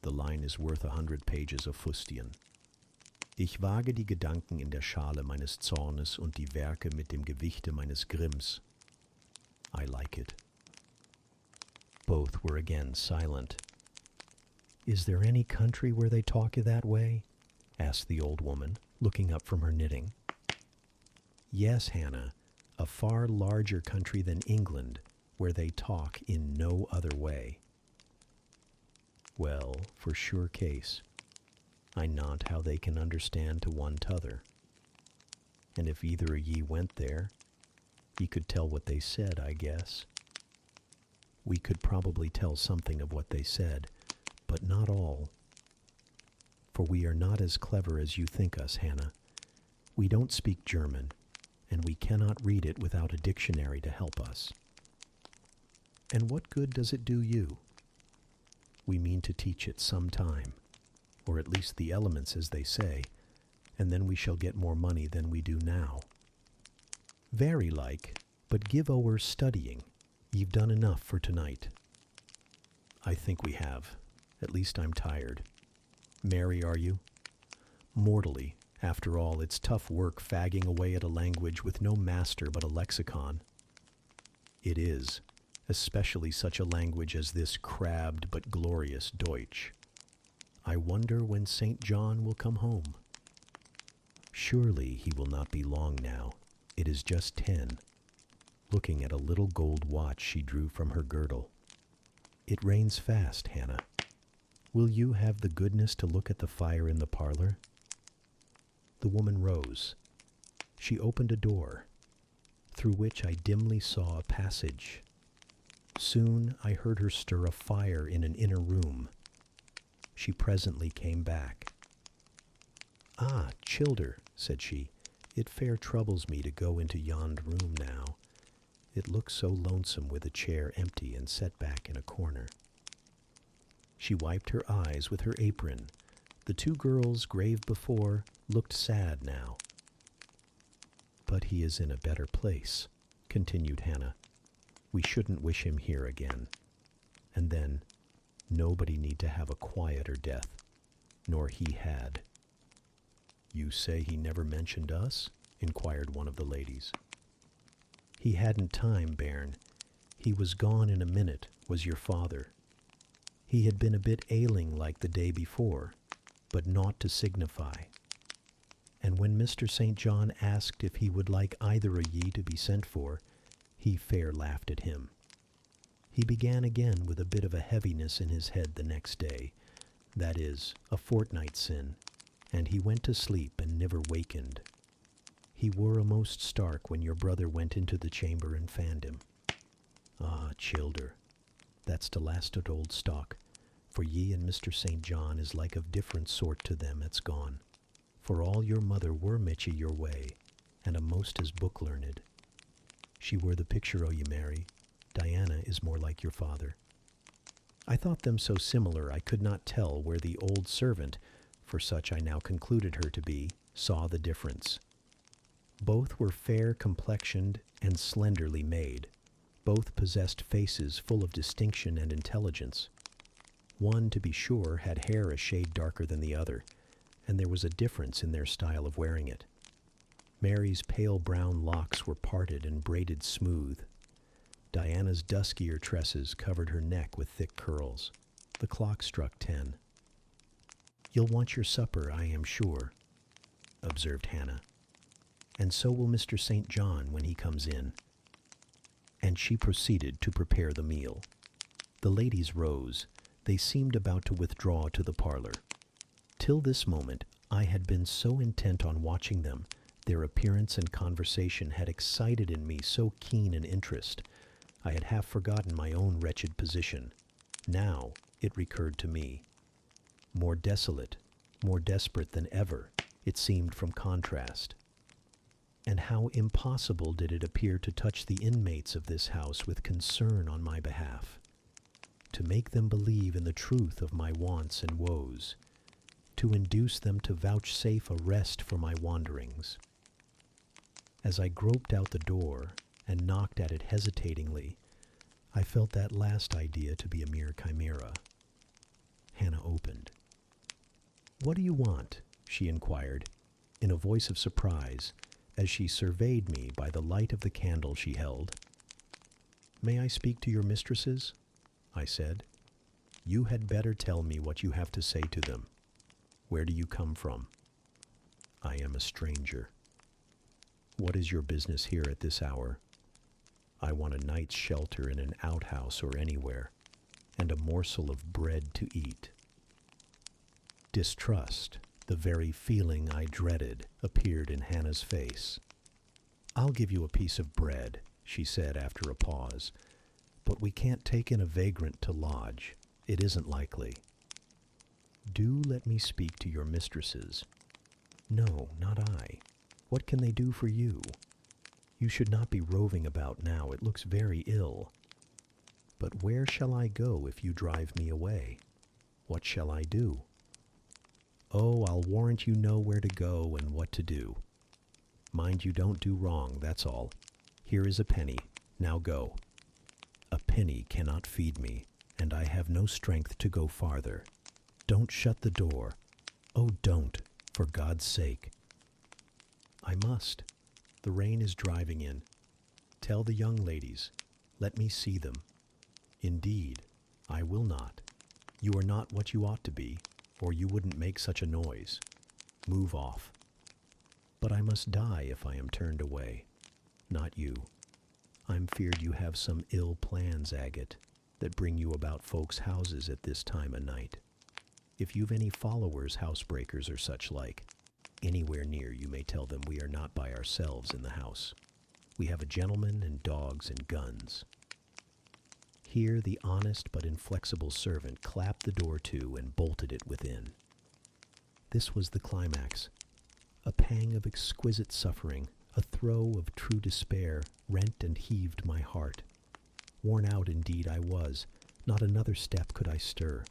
The line is worth 100 pages of fustian. Ich wage die Gedanken in der Schale meines Zornes und die Werke mit dem Gewichte meines Grimms. I like it." Both were again silent. "Is there any country where they talk that way?" asked the old woman, looking up from her knitting. Yes, Hannah, a far larger country than England, where they talk in no other way. Well, for sure case, I not how they can understand to one t'other. And if either of ye went there, ye could tell what they said, I guess. We could probably tell something of what they said, but not all. For we are not as clever as you think us, Hannah. We don't speak German, and we cannot read it without a dictionary to help us. And what good does it do you? We mean to teach it some time, or at least the elements as they say, and then we shall get more money than we do now. Very like, but give o'er studying. Ye've done enough for tonight. I think we have. At least I'm tired. Merry, are you? Mortally. After all, it's tough work fagging away at a language with no master but a lexicon. It is, especially such a language as this crabbed but glorious Deutsch. I wonder when St. John will come home. Surely he will not be long now. It is just 10. Looking at a little gold watch she drew from her girdle. It rains fast, Hannah. Will you have the goodness to look at the fire in the parlor? The woman rose. She opened a door, through which I dimly saw a passage. Soon I heard her stir a fire in an inner room. She presently came back. Ah, childer, said she, it fair troubles me to go into yond room now. It looks so lonesome with a chair empty and set back in a corner. She wiped her eyes with her apron. The two girls, grave before, looked sad now. But he is in a better place, continued Hannah. We shouldn't wish him here again. And then, nobody need to have a quieter death, nor he had. You say he never mentioned us? Inquired one of the ladies. He hadn't time, bairn. He was gone in a minute, was your father. He had been a bit ailing like the day before, but naught to signify. And when Mr. St. John asked if he would like either o' ye to be sent for, he fair laughed at him. He began again with a bit of a heaviness in his head the next day, that is, a fortnight sin, and he went to sleep and never wakened. He were a most stark when your brother went into the chamber and fanned him. Ah, childer, that's the last of old stock, for ye and Mr. St. John is like of different sort to them that's gone. For all your mother were Mitchy your way, and a most as book learned. She were the picture o' ye, Mary. Diana is more like your father. I thought them so similar I could not tell where the old servant, for such I now concluded her to be, saw the difference. Both were fair complexioned and slenderly made. Both possessed faces full of distinction and intelligence. One, to be sure, had hair a shade darker than the other, and there was a difference in their style of wearing it. Mary's pale brown locks were parted and braided smooth. Diana's duskier tresses covered her neck with thick curls. The clock struck 10. You'll want your supper, I am sure, observed Hannah. And so will Mr. St. John when he comes in. And she proceeded to prepare the meal. The ladies rose. They seemed about to withdraw to the parlor. Till this moment, I had been so intent on watching them, their appearance and conversation had excited in me so keen an interest, I had half forgotten my own wretched position. Now it recurred to me. More desolate, more desperate than ever, it seemed from contrast. And how impossible did it appear to touch the inmates of this house with concern on my behalf, to make them believe in the truth of my wants and woes, to induce them to vouchsafe a rest for my wanderings. As I groped out the door and knocked at it hesitatingly, I felt that last idea to be a mere chimera. Hannah opened. "What do you want?" she inquired, in a voice of surprise, as she surveyed me by the light of the candle she held. "May I speak to your mistresses?" I said. "You had better tell me what you have to say to them. Where do you come from? I am a stranger. What is your business here at this hour? I want a night's shelter in an outhouse or anywhere, and a morsel of bread to eat. Distrust, the very feeling I dreaded, appeared in Hannah's face. I'll give you a piece of bread, she said after a pause, but we can't take in a vagrant to lodge. It isn't likely. Do let me speak to your mistresses. No, not I. What can they do for you? You should not be roving about now. It looks very ill. But where shall I go if you drive me away? What shall I do? Oh, I'll warrant you know where to go and what to do. Mind you don't do wrong, that's all. Here is a penny. Now go. A penny cannot feed me, and I have no strength to go farther. Don't shut the door. Oh, don't, for God's sake. I must. The rain is driving in. Tell the young ladies. Let me see them. Indeed, I will not. You are not what you ought to be, or you wouldn't make such a noise. Move off. But I must die if I am turned away. Not you. I'm feared you have some ill plans, Agate, that bring you about folks' houses at this time o' night. If you've any followers, housebreakers, or such like, anywhere near you may tell them we are not by ourselves in the house. We have a gentleman and dogs and guns. Here the honest but inflexible servant clapped the door to and bolted it within. This was the climax. A pang of exquisite suffering, a throe of true despair, rent and heaved my heart. Worn out indeed I was. Not another step could I stir.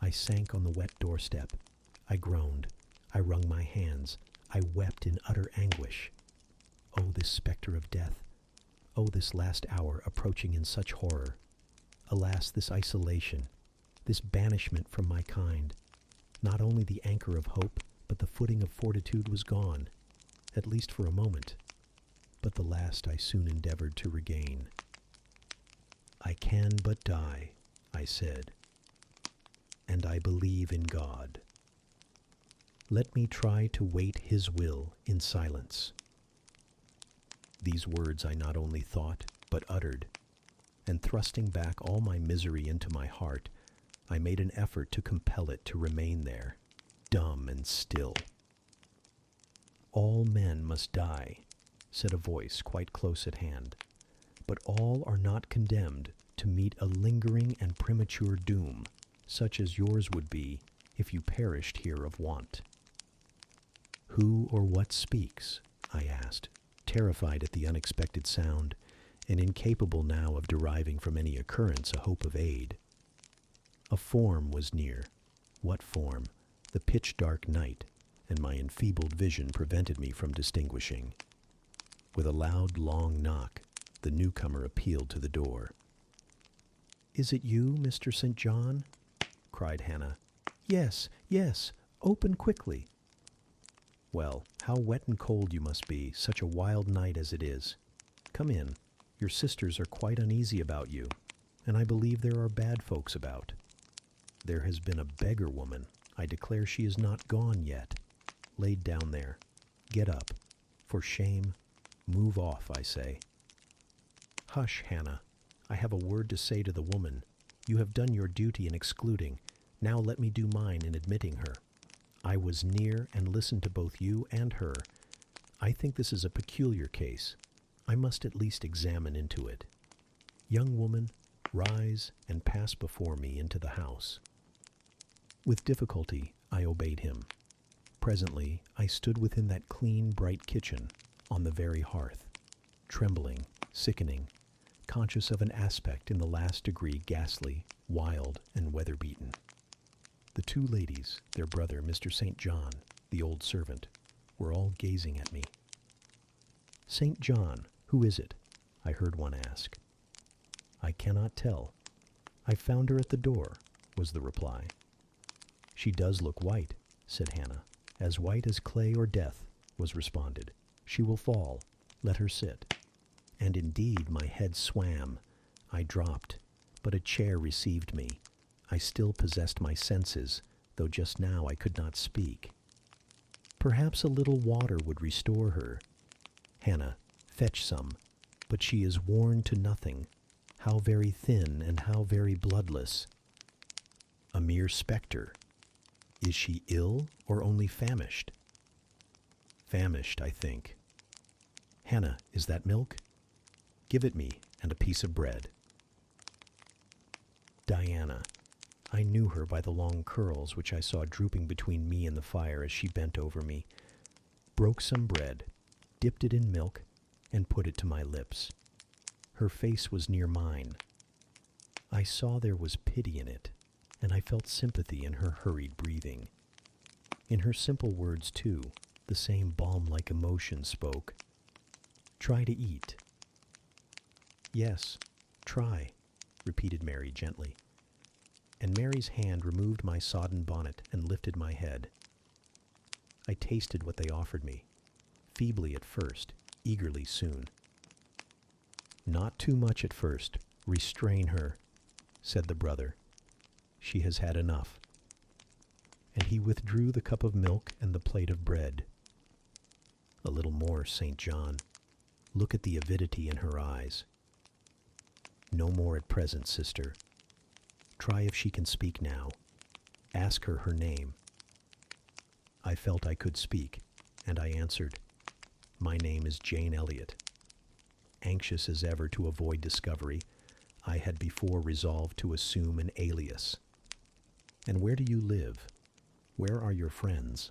I sank on the wet doorstep. I groaned. I wrung my hands. I wept in utter anguish. Oh, this spectre of death. Oh, this last hour approaching in such horror. Alas, this isolation, this banishment from my kind. Not only the anchor of hope, but the footing of fortitude was gone, at least for a moment. But the last I soon endeavored to regain. I can but die, I said, and I believe in God. Let me try to wait His will in silence. These words I not only thought, but uttered, and thrusting back all my misery into my heart, I made an effort to compel it to remain there, dumb and still. All men must die, said a voice quite close at hand, but all are not condemned to meet a lingering and premature doom, such as yours would be if you perished here of want. Who or what speaks? I asked, terrified at the unexpected sound, and incapable now of deriving from any occurrence a hope of aid. A form was near. What form? The pitch-dark night, and my enfeebled vision prevented me from distinguishing. With a loud, long knock, the newcomer appealed to the door. "Is it you, Mr. St. John?" cried Hannah. "Yes, yes, open quickly." "Well, how wet and cold you must be, such a wild night as it is. Come in. Your sisters are quite uneasy about you, and I believe there are bad folks about. There has been a beggar woman. I declare she is not gone yet. Laid down there. Get up. For shame, move off, I say." "Hush, Hannah. I have a word to say to the woman. You have done your duty in excluding. Now let me do mine in admitting her. I was near and listened to both you and her. I think this is a peculiar case. I must at least examine into it. Young woman, rise and pass before me into the house." With difficulty, I obeyed him. Presently, I stood within that clean, bright kitchen, on the very hearth, trembling, sickening, conscious of an aspect in the last degree ghastly, wild, and weather-beaten. The two ladies, their brother, Mr. St. John, the old servant, were all gazing at me. "St. John, who is it?" I heard one ask. "I cannot tell. I found her at the door," was the reply. "She does look white," said Hannah. "As white as clay or death," was responded. "She will fall. Let her sit." And indeed my head swam. I dropped, but a chair received me. I still possessed my senses, though just now I could not speak. Perhaps a little water would restore her. Hannah, fetch some, but she is worn to nothing. How very thin and how very bloodless. A mere spectre. Is she ill or only famished? Famished, I think. Hannah, is that milk? Give it me, and a piece of bread. Diana. I knew her by the long curls which I saw drooping between me and the fire as she bent over me, broke some bread, dipped it in milk, and put it to my lips. Her face was near mine. I saw there was pity in it, and I felt sympathy in her hurried breathing. In her simple words, too, the same balm-like emotion spoke. Try to eat. Yes, try, repeated Mary gently. And Mary's hand removed my sodden bonnet and lifted my head. I tasted what they offered me, feebly at first, eagerly soon. Not too much at first. Restrain her, said the brother. She has had enough. And he withdrew the cup of milk and the plate of bread. A little more, St. John. Look at the avidity in her eyes. No more at present, sister. Try if she can speak now. Ask her her name. I felt I could speak, and I answered, My name is Jane Elliot. Anxious as ever to avoid discovery, I had before resolved to assume an alias. And where do you live? Where are your friends?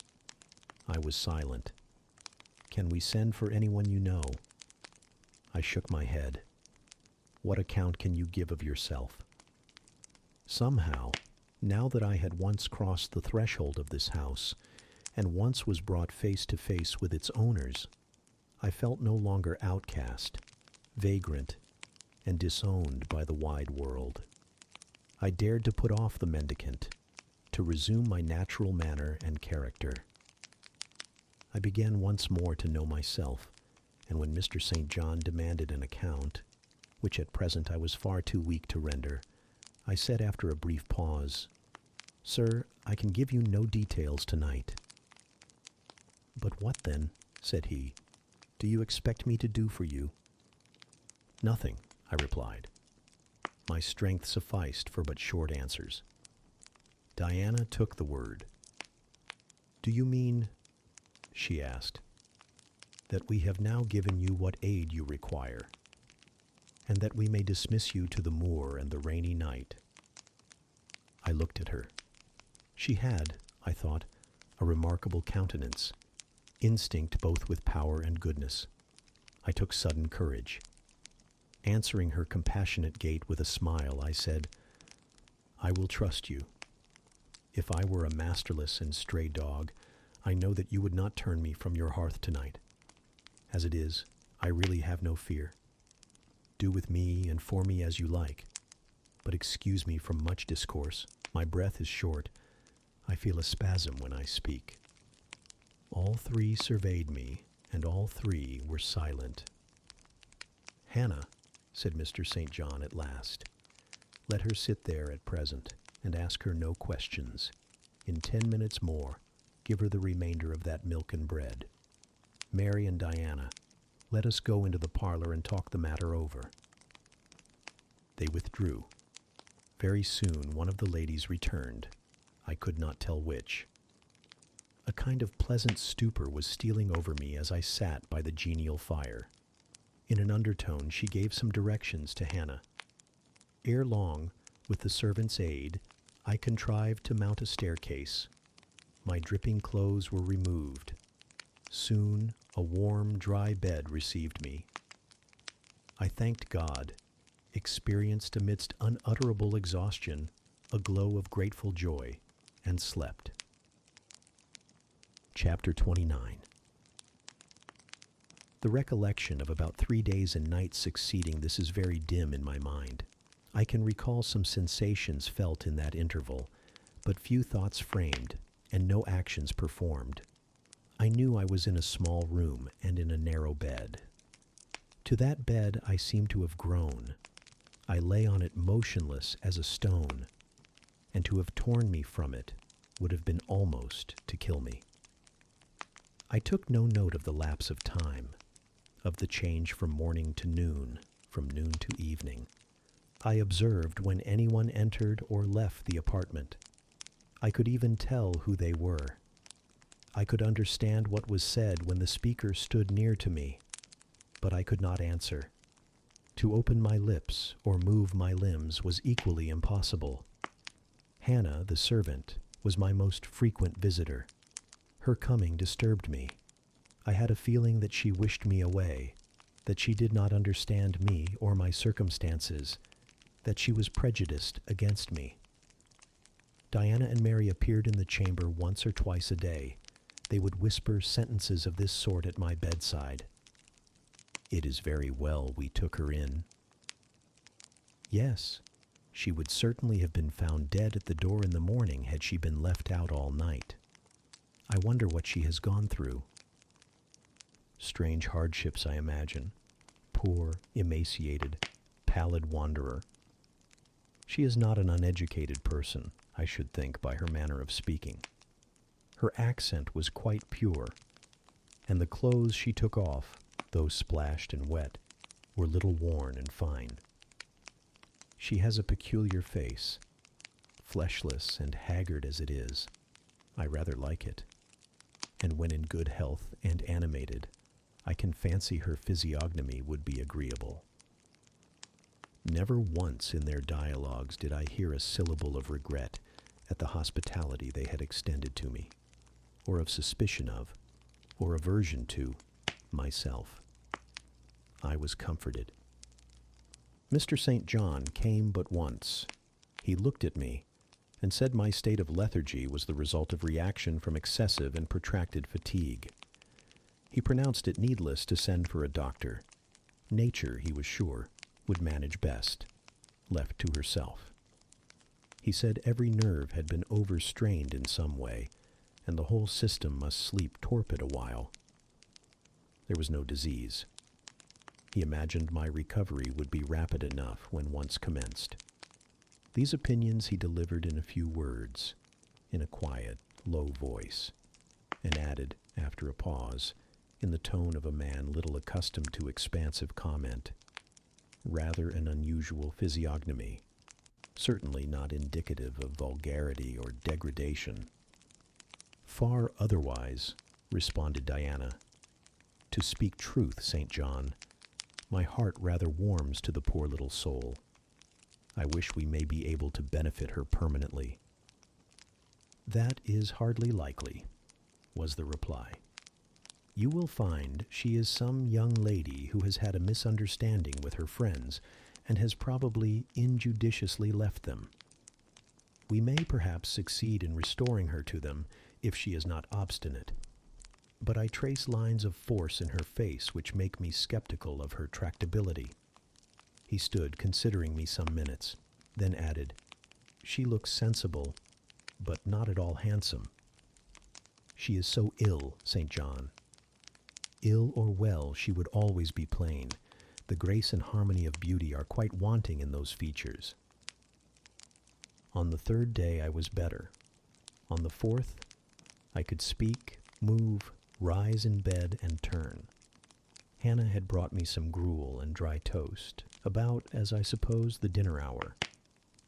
I was silent. Can we send for anyone you know? I shook my head. What account can you give of yourself? Somehow, now that I had once crossed the threshold of this house, and once was brought face to face with its owners, I felt no longer outcast, vagrant, and disowned by the wide world. I dared to put off the mendicant, to resume my natural manner and character. I began once more to know myself, and when Mr. St. John demanded an account, which at present I was far too weak to render, I said after a brief pause, Sir, I can give you no details tonight. But what then, said he, do you expect me to do for you? Nothing, I replied. My strength sufficed for but short answers. Diana took the word. Do you mean, she asked, that we have now given you what aid you require, and that we may dismiss you to the moor and the rainy night? I looked at her. She had, I thought, a remarkable countenance, instinct both with power and goodness. I took sudden courage. Answering her compassionate gait with a smile, I said, I will trust you. If I were a masterless and stray dog, I know that you would not turn me from your hearth tonight. As it is, I really have no fear. Do with me and for me as you like, but excuse me from much discourse. My breath is short. I feel a spasm when I speak. All three surveyed me, and all three were silent. Hannah, said Mr. St. John at last, let her sit there at present, and ask her no questions. In 10 minutes more, give her the remainder of that milk and bread. Mary and Diana, let us go into the parlor and talk the matter over. They withdrew. Very soon one of the ladies returned. I could not tell which. A kind of pleasant stupor was stealing over me as I sat by the genial fire. In an undertone she gave some directions to Hannah. Ere long, with the servant's aid, I contrived to mount a staircase. My dripping clothes were removed. Soon a warm, dry bed received me. I thanked God, experienced amidst unutterable exhaustion a glow of grateful joy, and slept. Chapter 29. The recollection of about 3 days and nights succeeding this is very dim in my mind. I can recall some sensations felt in that interval, but few thoughts framed, and no actions performed. I knew I was in a small room and in a narrow bed. To that bed I seemed to have grown. I lay on it motionless as a stone, and to have torn me from it would have been almost to kill me. I took no note of the lapse of time, of the change from morning to noon, from noon to evening. I observed when anyone entered or left the apartment. I could even tell who they were. I could understand what was said when the speaker stood near to me, but I could not answer. To open my lips or move my limbs was equally impossible. Hannah, the servant, was my most frequent visitor. Her coming disturbed me. I had a feeling that she wished me away, that she did not understand me or my circumstances, that she was prejudiced against me. Diana and Mary appeared in the chamber once or twice a day. They would whisper sentences of this sort at my bedside. "It is very well we took her in." Yes, she would certainly have been found dead at the door in the morning had she been left out all night. I wonder what she has gone through. Strange hardships, I imagine. Poor, emaciated, pallid wanderer. She is not an uneducated person, I should think, by her manner of speaking. Her accent was quite pure, and the clothes she took off, though splashed and wet, were little worn and fine. She has a peculiar face, fleshless and haggard as it is. I rather like it, and when in good health and animated, I can fancy her physiognomy would be agreeable. Never once in their dialogues did I hear a syllable of regret at the hospitality they had extended to me, or of suspicion of, or aversion to, myself. I was comforted. Mr. St. John came but once. He looked at me and said my state of lethargy was the result of reaction from excessive and protracted fatigue. He pronounced it needless to send for a doctor. Nature, he was sure, would manage best, left to herself. He said every nerve had been overstrained in some way, and the whole system must sleep torpid a while. There was no disease. He imagined my recovery would be rapid enough when once commenced. These opinions he delivered in a few words, in a quiet, low voice, and added, after a pause, in the tone of a man little accustomed to expansive comment, "Rather an unusual physiognomy, certainly not indicative of vulgarity or degradation." "Far otherwise," responded Diana. "To speak truth, St. John, my heart rather warms to the poor little soul. I wish we may be able to benefit her permanently." "That is hardly likely," was the reply. "You will find she is some young lady who has had a misunderstanding with her friends and has probably injudiciously left them. We may perhaps succeed in restoring her to them if she is not obstinate, but I trace lines of force in her face which make me skeptical of her tractability." He stood considering me some minutes, then added, "She looks sensible, but not at all handsome. She is so ill, St. John. Ill or well, she would always be plain. The grace and harmony of beauty are quite wanting in those features." On the third day I was better. On the fourth, I could speak, move, rise in bed, and turn. Hannah had brought me some gruel and dry toast, about, as I suppose, the dinner hour.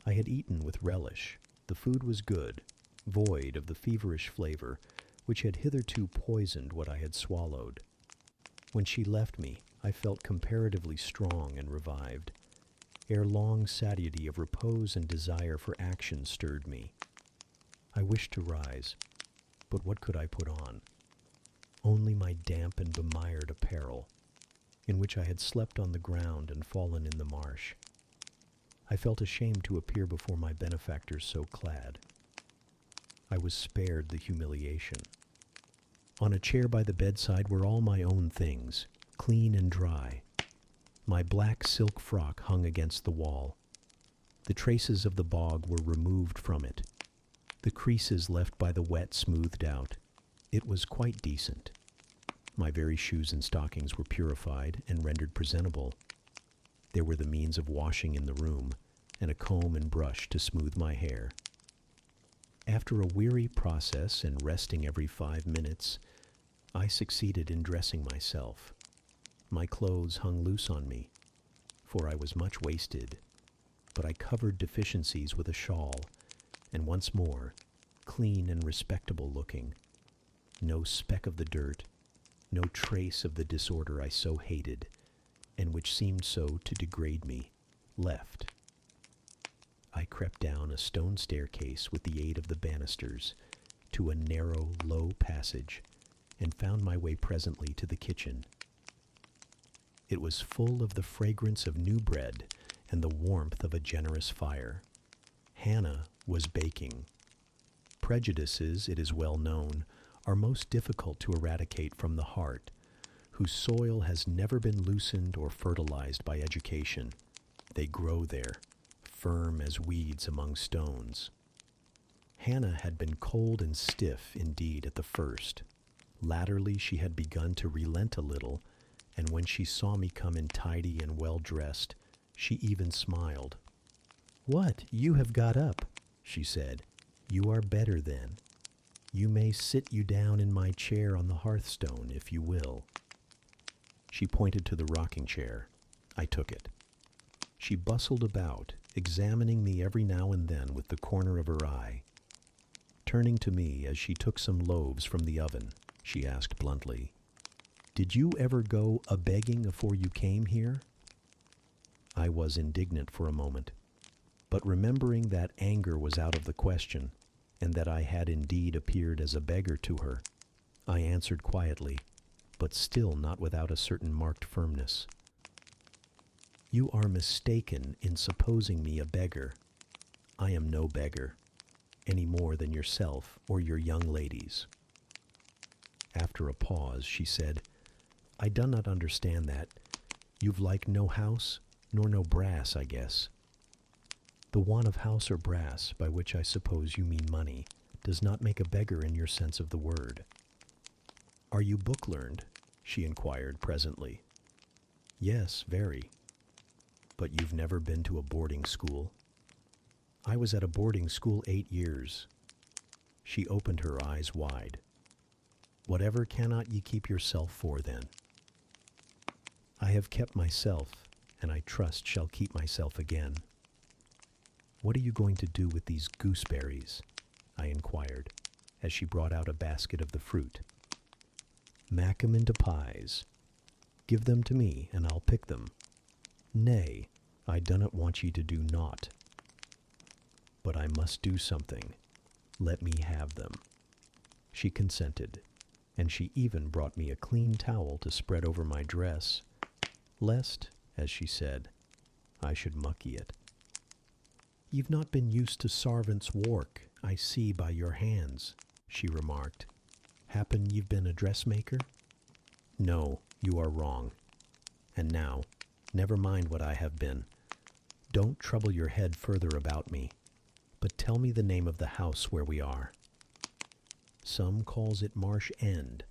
I had eaten with relish. The food was good, void of the feverish flavor which had hitherto poisoned what I had swallowed. When she left me, I felt comparatively strong and revived. Ere long, satiety of repose and desire for action stirred me. I wished to rise, but what could I put on? Only my damp and bemired apparel, in which I had slept on the ground and fallen in the marsh. I felt ashamed to appear before my benefactors so clad. I was spared the humiliation. On a chair by the bedside were all my own things, clean and dry. My black silk frock hung against the wall. The traces of the bog were removed from it. The creases left by the wet smoothed out. It was quite decent. My very shoes and stockings were purified and rendered presentable. There were the means of washing in the room, and a comb and brush to smooth my hair. After a weary process and resting every 5 minutes, I succeeded in dressing myself. My clothes hung loose on me, for I was much wasted, but I covered deficiencies with a shawl, and once more, clean and respectable looking. No speck of the dirt, no trace of the disorder I so hated, and which seemed so to degrade me, left. I crept down a stone staircase with the aid of the banisters to a narrow, low passage, and found my way presently to the kitchen. It was full of the fragrance of new bread and the warmth of a generous fire. Hannah was baking. Prejudices, it is well known, are most difficult to eradicate from the heart, whose soil has never been loosened or fertilized by education. They grow there, firm as weeds among stones. Hannah had been cold and stiff indeed at the first. Latterly she had begun to relent a little, and when she saw me come in tidy and well-dressed, she even smiled. "What, you have got up," she said. "You are better then. You may sit you down in my chair on the hearthstone, if you will." She pointed to the rocking chair. I took it. She bustled about, examining me every now and then with the corner of her eye. Turning to me as she took some loaves from the oven, she asked bluntly, "Did you ever go a-begging afore you came here?" I was indignant for a moment, but remembering that anger was out of the question, and that I had indeed appeared as a beggar to her, I answered quietly, but still not without a certain marked firmness. "You are mistaken in supposing me a beggar. I am no beggar, any more than yourself or your young ladies." After a pause, she said, "I do not understand that. You've like no house, nor no brass, I guess." "The want of house or brass, by which I suppose you mean money, does not make a beggar in your sense of the word." "Are you book-learned?" she inquired presently. "Yes, very." "But you've never been to a boarding school?" "I was at a boarding school 8 years." She opened her eyes wide. "Whatever cannot ye keep yourself for, then?" "I have kept myself, and I trust shall keep myself again." "What are you going to do with these gooseberries?" I inquired, as she brought out a basket of the fruit. "Mack 'em into pies. Give them to me, and I'll pick them." "Nay, I dunnot want ye to do naught." "But I must do something. Let me have them." She consented, and she even brought me a clean towel to spread over my dress, lest, as she said, I should mucky it. "You've not been used to sarvant's work, I see by your hands," she remarked. "Happen you've been a dressmaker?" "No, you are wrong. And now, never mind what I have been. Don't trouble your head further about me, but tell me the name of the house where we are." "Some calls it Marsh End,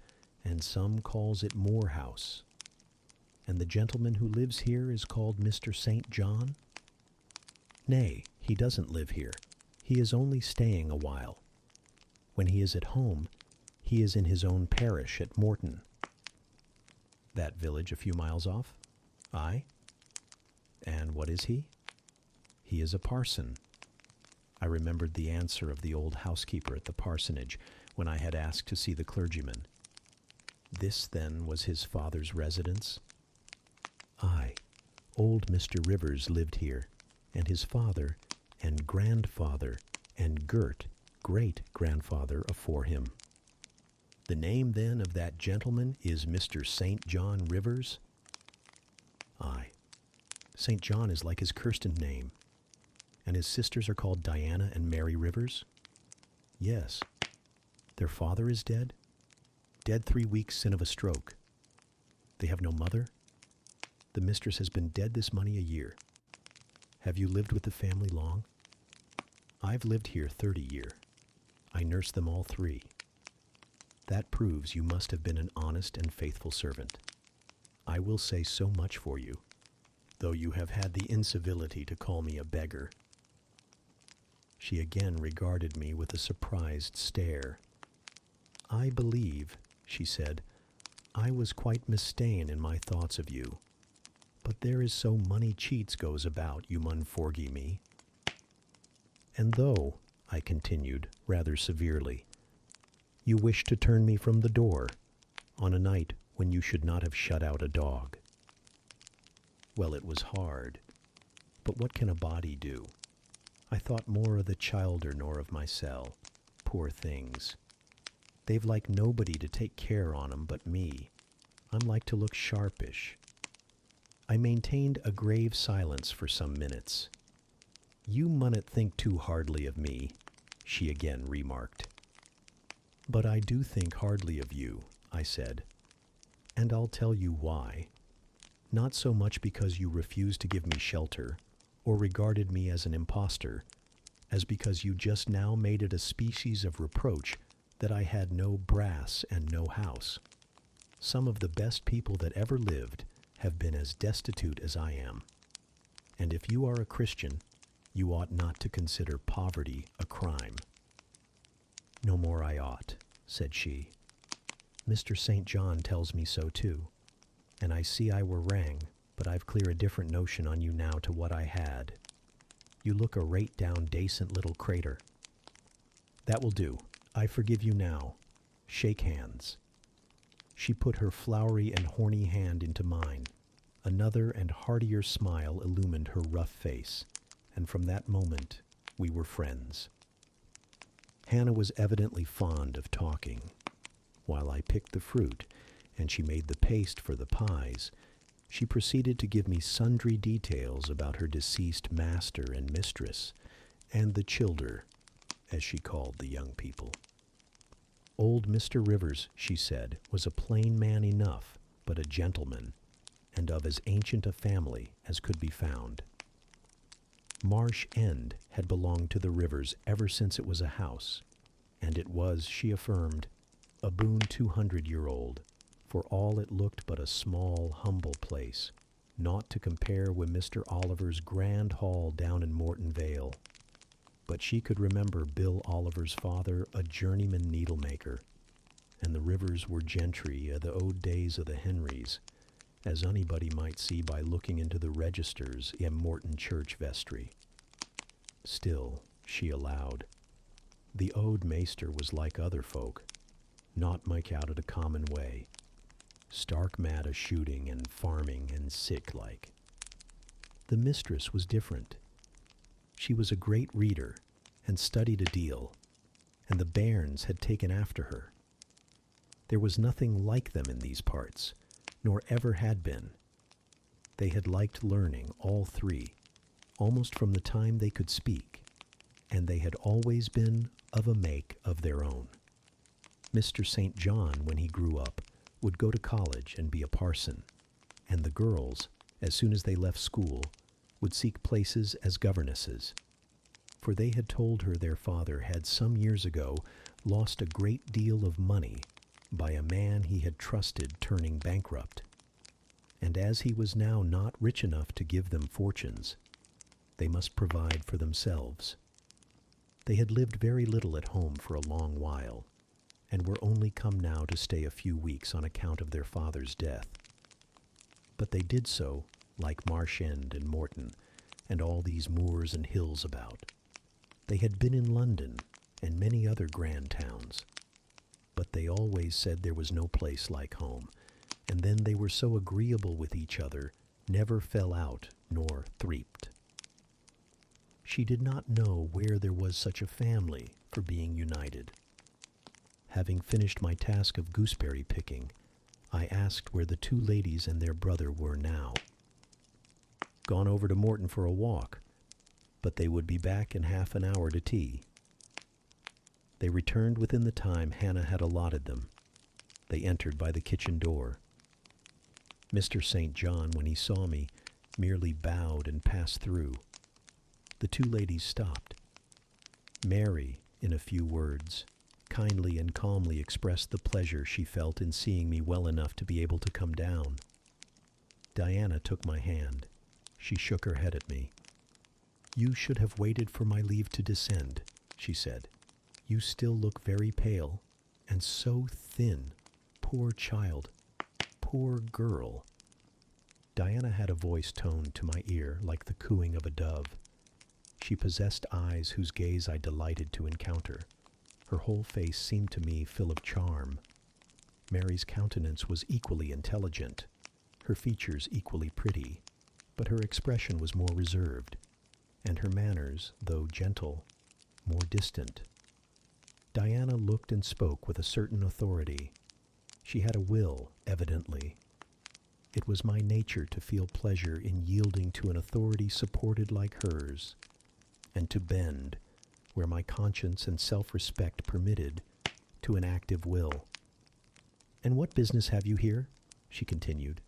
and some calls it Moor House." "And the gentleman who lives here is called Mr. St. John?" "Nay, he doesn't live here. He is only staying a while. When he is at home, he is in his own parish at Morton." "That village a few miles off?" "Aye." "And what is he?" "He is a parson." I remembered the answer of the old housekeeper at the parsonage when I had asked to see the clergyman. This, then, was his father's residence? Aye, old Mr. Rivers lived here, and his father, and grandfather, and great-grandfather afore him. The name, then, of that gentleman is Mr. St. John Rivers? Aye. St. John is like his Kirsten name. And his sisters are called Diana and Mary Rivers? Yes. Their father is dead? Dead 3 weeks sin of a stroke. They have no mother? The mistress has been dead this many a year. Have you lived with the family long? I've lived here 30 year. I nursed them all 3. That proves you must have been an honest and faithful servant. I will say so much for you, though you have had the incivility to call me a beggar. She again regarded me with a surprised stare. I believe, she said. "I was quite mista'en in my thoughts of you. But there is so mony cheats goes about, you mun forgie me. And though," I continued, rather severely, "you wish to turn me from the door on a night when you should not have shut out a dog." Well, it was hard, but what can a body do? I thought more of the childer nor of mysel'. Poor things. They've like nobody to take care on 'em but me. I'm like to look sharpish. I maintained a grave silence for some minutes. "You munnot think too hardly of me," she again remarked. "But I do think hardly of you," I said, "and I'll tell you why. Not so much because you refused to give me shelter, or regarded me as an impostor, as because you just now made it a species of reproach that I had no brass and no house. Some of the best people that ever lived have been as destitute as I am. And if you are a Christian, you ought not to consider poverty a crime." "No more I ought," said she. "Mr. St. John tells me so too, and I see I were wrang, but I've clear a different notion on you now to what I had. You look a rate down dacent little crater. That will do. I forgive you now. Shake hands." She put her flowery and horny hand into mine. Another and heartier smile illumined her rough face, and from that moment we were friends. Hannah was evidently fond of talking. While I picked the fruit, and she made the paste for the pies, she proceeded to give me sundry details about her deceased master and mistress, and the childer, as she called the young people. Old Mr. Rivers, she said, was a plain man enough, but a gentleman, and of as ancient a family as could be found. Marsh End had belonged to the Rivers ever since it was a house, and it was, she affirmed, a boon 200-year-old, for all it looked but a small, humble place, naught to compare with Mr. Oliver's grand hall down in Morton Vale. But she could remember Bill Oliver's father a journeyman needlemaker, and the Rivers were gentry o' the old days o' the Henrys, as anybody might see by looking into the registers in Morton Church vestry. Still, she allowed, the old maester was like other folk, not make out of the common way, stark mad o' shooting and farming and sick like. The mistress was different. She was a great reader and studied a deal, and the bairns had taken after her. There was nothing like them in these parts, nor ever had been. They had liked learning, all three, almost from the time they could speak, and they had always been of a make of their own. Mr. St. John, when he grew up, would go to college and be a parson, and the girls, as soon as they left school, would seek places as governesses, for they had told her their father had some years ago lost a great deal of money by a man he had trusted turning bankrupt, and as he was now not rich enough to give them fortunes, they must provide for themselves. They had lived very little at home for a long while, and were only come now to stay a few weeks on account of their father's death. But they did so, like Marsh End and Morton, and all these moors and hills about. They had been in London and many other grand towns, but they always said there was no place like home, and then they were so agreeable with each other, never fell out nor threeped. She did not know where there was such a family for being united. Having finished my task of gooseberry picking, I asked where the two ladies and their brother were now. Gone over to Morton for a walk, but they would be back in half an hour to tea. They returned within the time Hannah had allotted them. They entered by the kitchen door. Mr. St. John, when he saw me, merely bowed and passed through. The two ladies stopped. Mary, in a few words, kindly and calmly expressed the pleasure she felt in seeing me well enough to be able to come down. Diana took my hand. She shook her head at me. "You should have waited for my leave to descend," she said. "You still look very pale, and so thin, Poor child. Poor girl. Diana had a voice toned to my ear like the cooing of a dove. She possessed eyes whose gaze I delighted to encounter. Her whole face seemed to me full of charm. Mary's countenance was equally intelligent, her features equally pretty, but her expression was more reserved, and her manners, though gentle, more distant. Diana looked and spoke with a certain authority. She had a will, evidently. It was my nature to feel pleasure in yielding to an authority supported like hers, and to bend, where my conscience and self-respect permitted, to an active will. "And what business have you here?" she continued.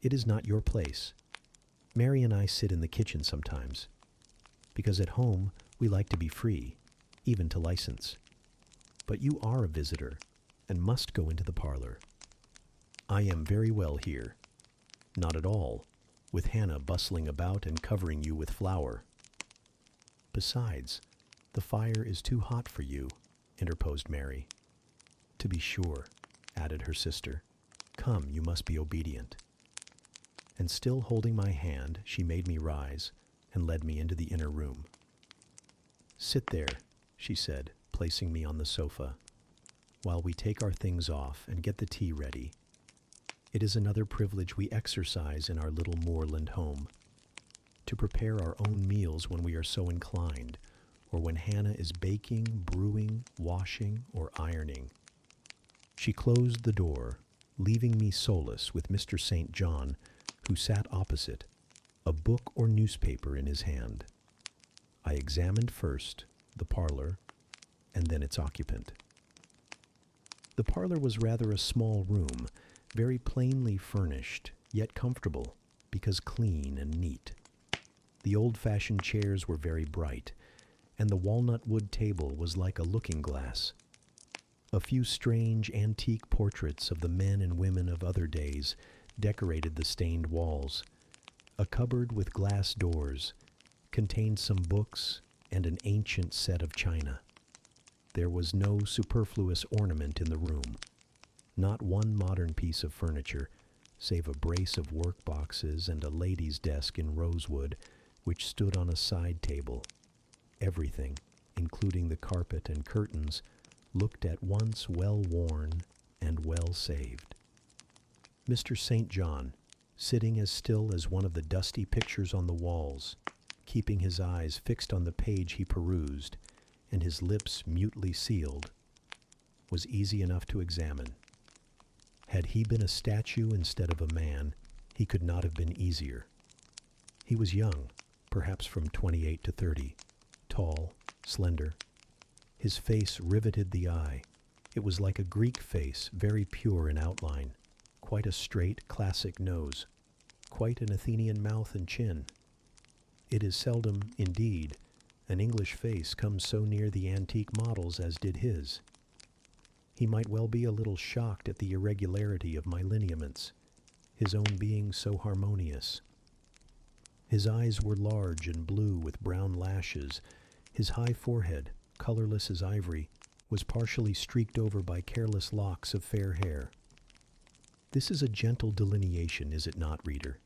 "It is not your place. Mary and I sit in the kitchen sometimes, because at home we like to be free, even to license. But you are a visitor, and must go into the parlor. I am very well here. Not at all, with Hannah bustling about and covering you with flour." "Besides, the fire is too hot for you," interposed Mary. "To be sure," added her sister. "Come, you must be obedient." And still holding my hand, she made me rise and led me into the inner room. "Sit there," she said, placing me on the sofa, "while we take our things off and get the tea ready. It is another privilege we exercise in our little moorland home, to prepare our own meals when we are so inclined, or when Hannah is baking, brewing, washing, or ironing." She closed the door, leaving me solus with Mr. St. John, who sat opposite, a book or newspaper in his hand. I examined first the parlor, and then its occupant. The parlor was rather a small room, very plainly furnished, yet comfortable, because clean and neat. The old-fashioned chairs were very bright, and the walnut wood table was like a looking-glass. A few strange antique portraits of the men and women of other days decorated the stained walls. A cupboard with glass doors contained some books and an ancient set of china. There was no superfluous ornament in the room, not one modern piece of furniture, save a brace of work boxes and a lady's desk in rosewood, which stood on a side table. Everything, including the carpet and curtains, looked at once well worn and well saved. Mr. St. John, sitting as still as one of the dusty pictures on the walls, keeping his eyes fixed on the page he perused, and his lips mutely sealed, was easy enough to examine. Had he been a statue instead of a man, he could not have been easier. He was young, perhaps from 28 to 30, tall, slender. His face riveted the eye. It was like a Greek face, very pure in outline, quite a straight, classic nose, quite an Athenian mouth and chin. It is seldom, indeed, an English face comes so near the antique models as did his. He might well be a little shocked at the irregularity of my lineaments, his own being so harmonious. His eyes were large and blue with brown lashes. His high forehead, colorless as ivory, was partially streaked over by careless locks of fair hair. This is a gentle delineation, is it not, reader?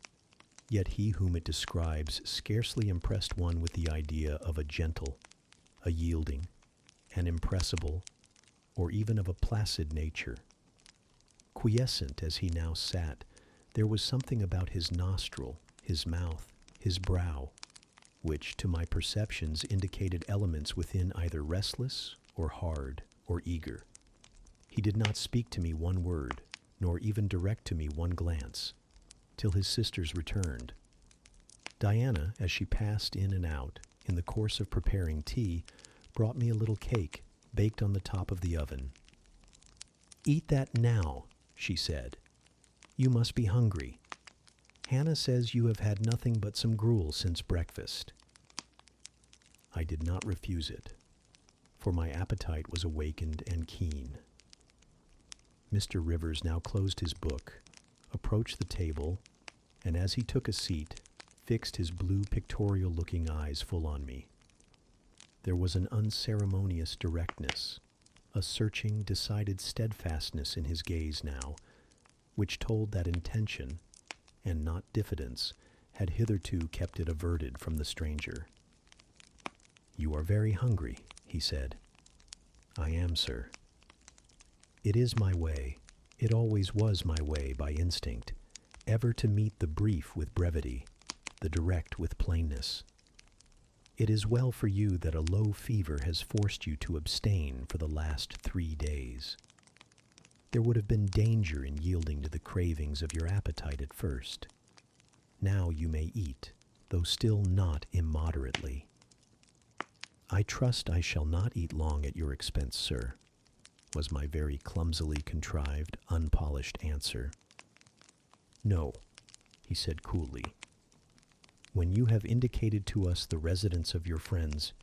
Yet he whom it describes scarcely impressed one with the idea of a gentle, a yielding, an impressible, or even of a placid nature. Quiescent as he now sat, there was something about his nostril, his mouth, his brow, which to my perceptions indicated elements within either restless or hard or eager. He did not speak to me one word, nor even direct to me one glance, till his sisters returned. Diana, as she passed in and out, in the course of preparing tea, brought me a little cake baked on the top of the oven. "Eat that now," she said. "You must be hungry. Hannah says you have had nothing but some gruel since breakfast." I did not refuse it, for my appetite was awakened and keen. Mr. Rivers now closed his book, approached the table, and as he took a seat, fixed his blue pictorial-looking eyes full on me. There was an unceremonious directness, a searching, decided steadfastness in his gaze now, which told that intention, and not diffidence, had hitherto kept it averted from the stranger. "You are very hungry," he said. "I am, sir." "It is my way, it always was my way by instinct, ever to meet the brief with brevity, the direct with plainness. It is well for you that a low fever has forced you to abstain for the last 3 days. There would have been danger in yielding to the cravings of your appetite at first. Now you may eat, though still not immoderately." "I trust I shall not eat long at your expense, sir," was my very clumsily contrived, unpolished answer. "No," he said coolly. "When you have indicated to us the residence of your friends,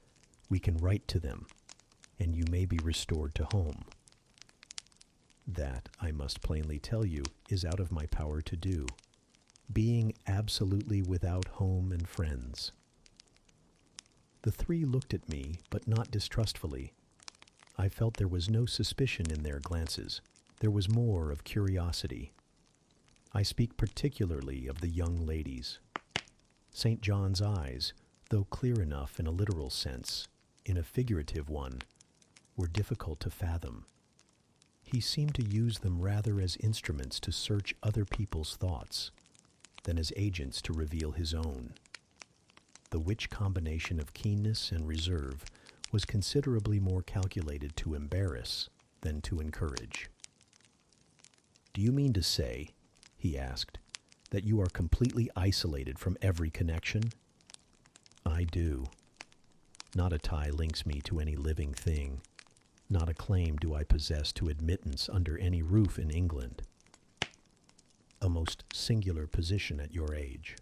we can write to them, and you may be restored to home. That, I must plainly tell you, is out of my power to do, being absolutely without home and friends." The three looked at me, but not distrustfully. I felt there was no suspicion in their glances. There was more of curiosity. I speak particularly of the young ladies. St. John's eyes, though clear enough in a literal sense, in a figurative one, were difficult to fathom. He seemed to use them rather as instruments to search other people's thoughts than as agents to reveal his own, the which combination of keenness and reserve was considerably more calculated to embarrass than to encourage. "Do you mean to say," he asked, "that you are completely isolated from every connection?" "I do. Not a tie links me to any living thing. Not a claim do I possess to admittance under any roof in England. A most singular position at your age."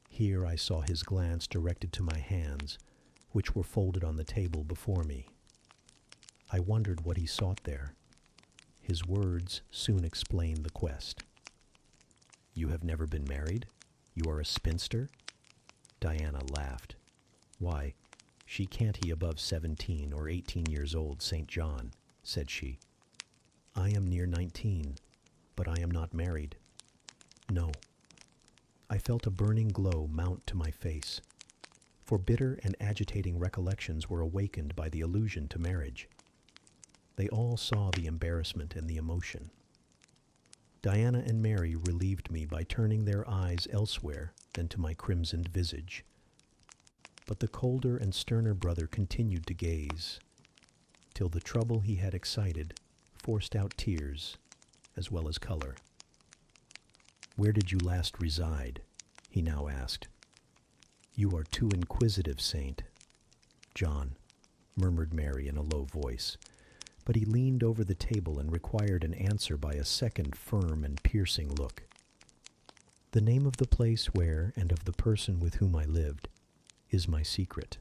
Here I saw his glance directed to my hands, which were folded on the table before me. I wondered what he sought there. His words soon explained the quest. "You have never been married? You are a spinster?" Diana laughed. "Why, she can't be above 17 or 18 years old, St. John," said she. "I am near 19, but I am not married. No." I felt a burning glow mount to my face, for bitter and agitating recollections were awakened by the allusion to marriage. They all saw the embarrassment and the emotion. Diana and Mary relieved me by turning their eyes elsewhere than to my crimsoned visage. But the colder and sterner brother continued to gaze, till the trouble he had excited forced out tears as well as color. "Where did you last reside?" he now asked. "You are too inquisitive, Saint." "John," murmured Mary in a low voice, but he leaned over the table and required an answer by a second firm and piercing look. "The name of the place where, and of the person with whom I lived, is my secret,"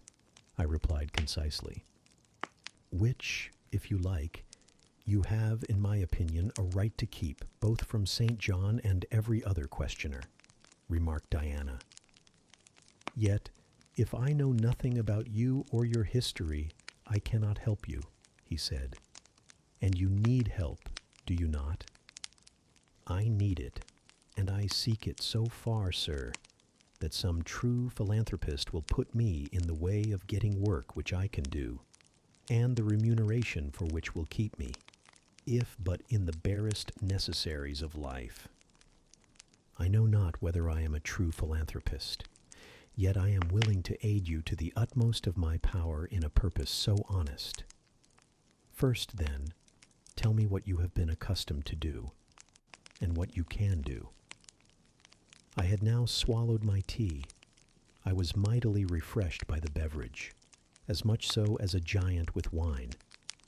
I replied concisely. "Which, if you like, you have, in my opinion, a right to keep, both from St. John and every other questioner," remarked Diana. "Yet, if I know nothing about you or your history, I cannot help you," he said. "And you need help, do you not?" "I need it, and I seek it so far, sir, that some true philanthropist will put me in the way of getting work which I can do, and the remuneration for which will keep me, if but in the barest necessaries of life. I know not whether I am a true philanthropist, yet I am willing to aid you to the utmost of my power in a purpose so honest. First, then, tell me what you have been accustomed to do, and what you can do." I had now swallowed my tea. I was mightily refreshed by the beverage, as much so as a giant with wine.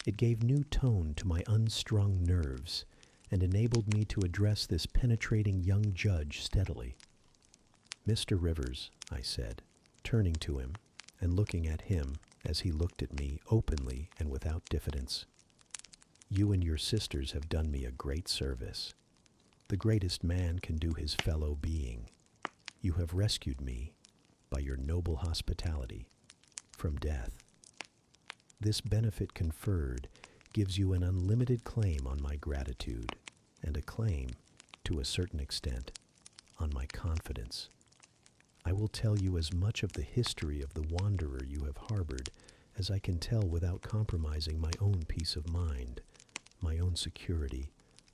It gave new tone to my unstrung nerves, and enabled me to address this penetrating young judge steadily. "Mr. Rivers," I said, turning to him, and looking at him as he looked at me openly and without diffidence, "you and your sisters have done me a great service. The greatest man can do his fellow being. You have rescued me, by your noble hospitality, from death. This benefit conferred, gives you an unlimited claim on my gratitude, and a claim, to a certain extent, on my confidence. I will tell you as much of the history of the wanderer you have harbored as I can tell without compromising my own peace of mind, my own security,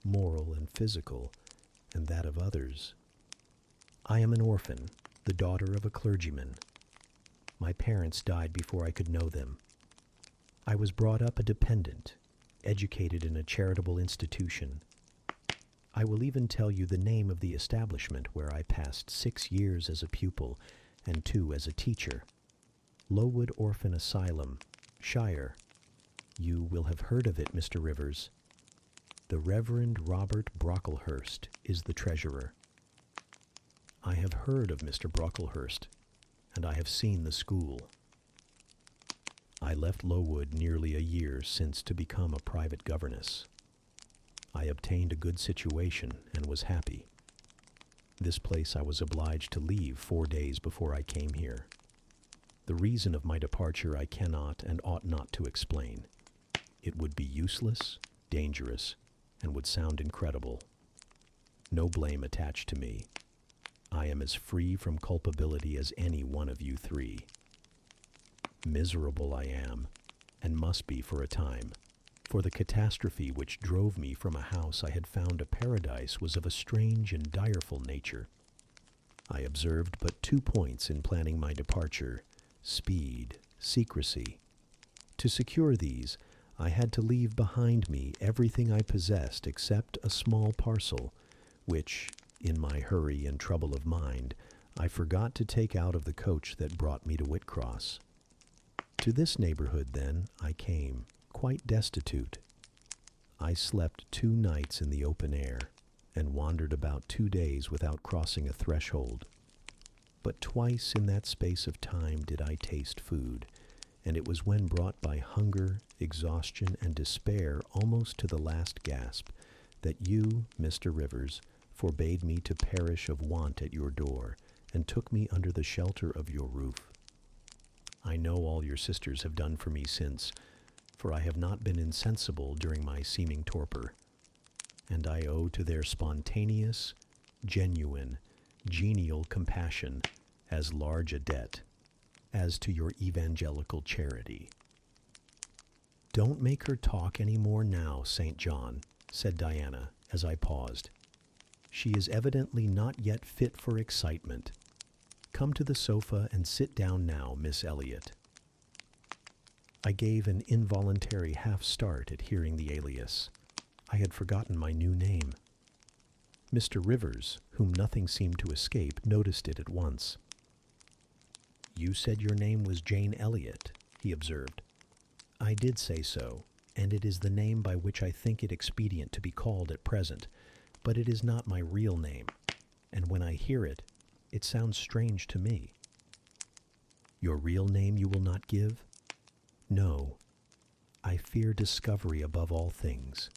moral and physical, and that of others. I am an orphan, the daughter of a clergyman. My parents died before I could know them. I was brought up a dependent, educated in a charitable institution. I will even tell you the name of the establishment where I passed 6 years as a pupil and 2 as a teacher. Lowood Orphan Asylum, Shire. You will have heard of it, Mr. Rivers. The Reverend Robert Brocklehurst is the treasurer. I have heard of Mr. Brocklehurst, and I have seen the school. I left Lowood nearly a year since to become a private governess. I obtained a good situation and was happy. This place I was obliged to leave 4 days before I came here. The reason of my departure I cannot and ought not to explain. It would be useless, dangerous, and would sound incredible. No blame attached to me. I am as free from culpability as any one of you 3. Miserable I am, and must be for a time, for the catastrophe which drove me from a house I had found a paradise was of a strange and direful nature. I observed but 2 points in planning my departure: speed, secrecy. To secure these, I had to leave behind me everything I possessed except a small parcel, which, in my hurry and trouble of mind, I forgot to take out of the coach that brought me to Whitcross. To this neighborhood, then, I came, quite destitute. I slept 2 nights in the open air, and wandered about 2 days without crossing a threshold. But twice in that space of time did I taste food, and it was when brought by hunger, exhaustion, and despair almost to the last gasp, that you, Mr. Rivers, forbade me to perish of want at your door, and took me under the shelter of your roof. I know all your sisters have done for me since, for I have not been insensible during my seeming torpor, and I owe to their spontaneous, genuine, genial compassion as large a debt as to your evangelical charity. Don't make her talk any more now, St. John, said Diana, as I paused. She is evidently not yet fit for excitement. Come to the sofa and sit down now, Miss Elliot. I gave an involuntary half-start at hearing the alias. I had forgotten my new name. Mr. Rivers, whom nothing seemed to escape, noticed it at once. You said your name was Jane Elliot, he observed. I did say so, and it is the name by which I think it expedient to be called at present, but it is not my real name, and when I hear it, it sounds strange to me. Your real name you will not give? No. I fear discovery above all things,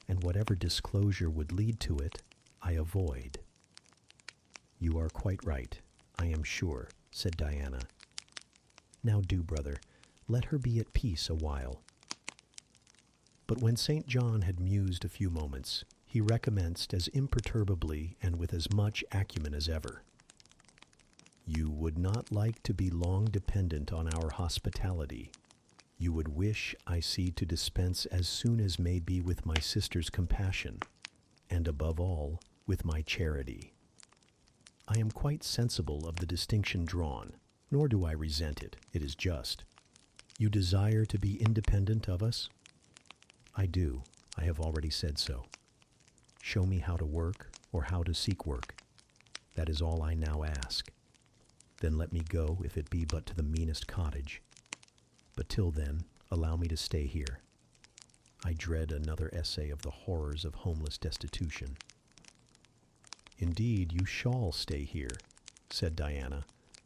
and whatever disclosure would lead to it, I avoid. You are quite right, I am sure, said Diana. Now do, brother, let her be at peace a while. But when St. John had mused a few moments, he recommenced as imperturbably and with as much acumen as ever. You would not like to be long dependent on our hospitality. You would wish, I see, to dispense as soon as may be with my sister's compassion, and above all, with my charity. I am quite sensible of the distinction drawn, nor do I resent it. It is just. You desire to be independent of us? I do. I have already said so. Show me how to work, or how to seek work. That is all I now ask. Then let me go, if it be but to the meanest cottage. But till then, allow me to stay here. I dread another essay of the horrors of homeless destitution. Indeed, you shall stay here, said Diana,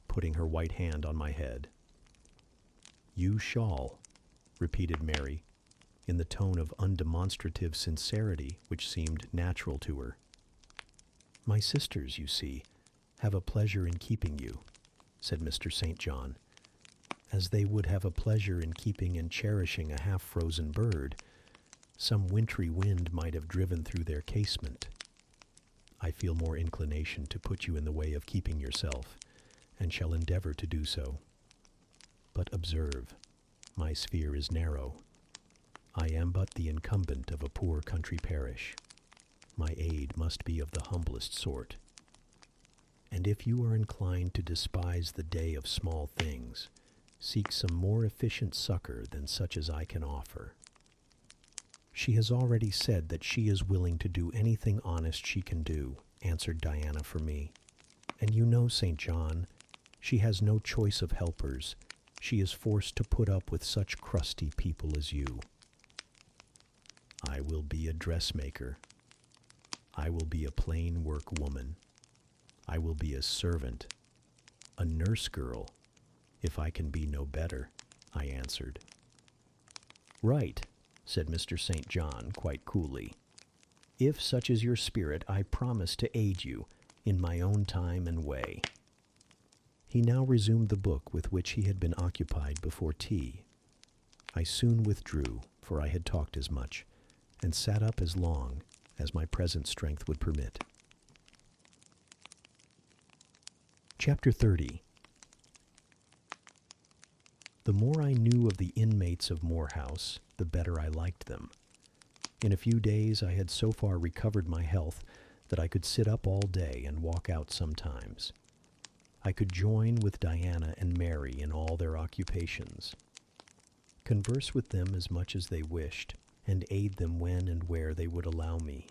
putting her white hand on my head. You shall, repeated Mary, in the tone of undemonstrative sincerity which seemed natural to her. My sisters, you see, have a pleasure in keeping you, said Mr. St. John, as they would have a pleasure in keeping and cherishing a half-frozen bird, Some wintry wind might have driven through their casement. I feel more inclination to put you in the way of keeping yourself, and shall endeavor to do so. But observe, my sphere is narrow. I am but the incumbent of a poor country parish. My aid must be of the humblest sort. And if you are inclined to despise the day of small things, seek some more efficient succor than such as I can offer. She has already said that she is willing to do anything honest she can do, answered Diana for me. And you know, St. John, she has no choice of helpers. She is forced to put up with such crusty people as you. I will be a dressmaker. I will be a plain work woman. I will be a servant, a nurse girl, if I can be no better, I answered. Right, said Mr. St. John quite coolly. If such is your spirit, I promise to aid you in my own time and way. He now resumed the book with which he had been occupied before tea. I soon withdrew, for I had talked as much, and sat up as long as my present strength would permit. Chapter 30. The more I knew of the inmates of Moor House, the better I liked them. In a few days I had so far recovered my health that I could sit up all day and walk out sometimes. I could join with Diana and Mary in all their occupations, converse with them as much as they wished, and aid them when and where they would allow me.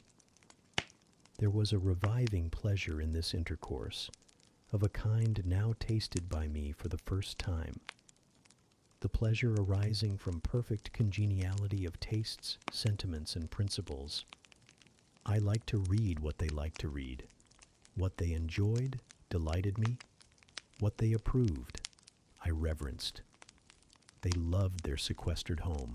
There was a reviving pleasure in this intercourse, of a kind now tasted by me for the first time. The pleasure arising from perfect congeniality of tastes, sentiments, and principles. I liked to read what they liked to read. What they enjoyed delighted me. What they approved, I reverenced. They loved their sequestered home.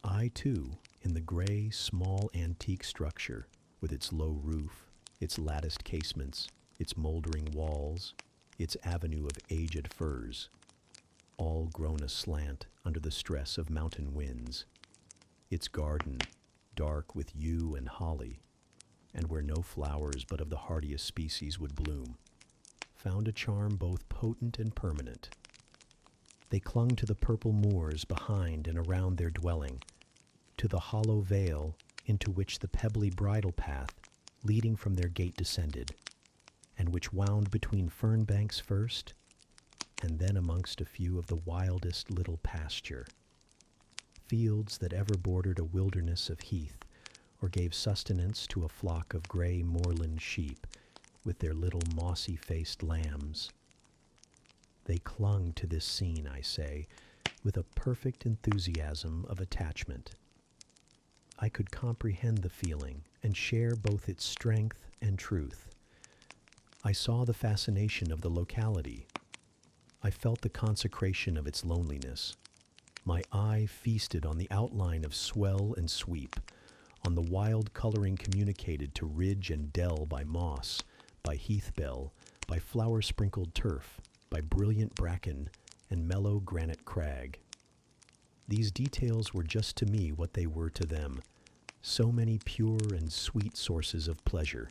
I, too, in the gray, small, antique structure, with its low roof, its latticed casements, its moldering walls, its avenue of aged firs, all grown aslant under the stress of mountain winds, its garden, dark with yew and holly, and where no flowers but of the hardiest species would bloom, found a charm both potent and permanent. They clung to the purple moors behind and around their dwelling, to the hollow vale into which the pebbly bridle path leading from their gate descended, and which wound between fern banks first, and then amongst a few of the wildest little pasture, fields that ever bordered a wilderness of heath, or gave sustenance to a flock of gray moorland sheep with their little mossy-faced lambs. They clung to this scene, I say, with a perfect enthusiasm of attachment. I could comprehend the feeling and share both its strength and truth. I saw the fascination of the locality. I felt the consecration of its loneliness. My eye feasted on the outline of swell and sweep, on the wild coloring communicated to ridge and dell by moss, by heath bell, by flower-sprinkled turf, by brilliant bracken and mellow granite crag. These details were just to me what they were to them, so many pure and sweet sources of pleasure.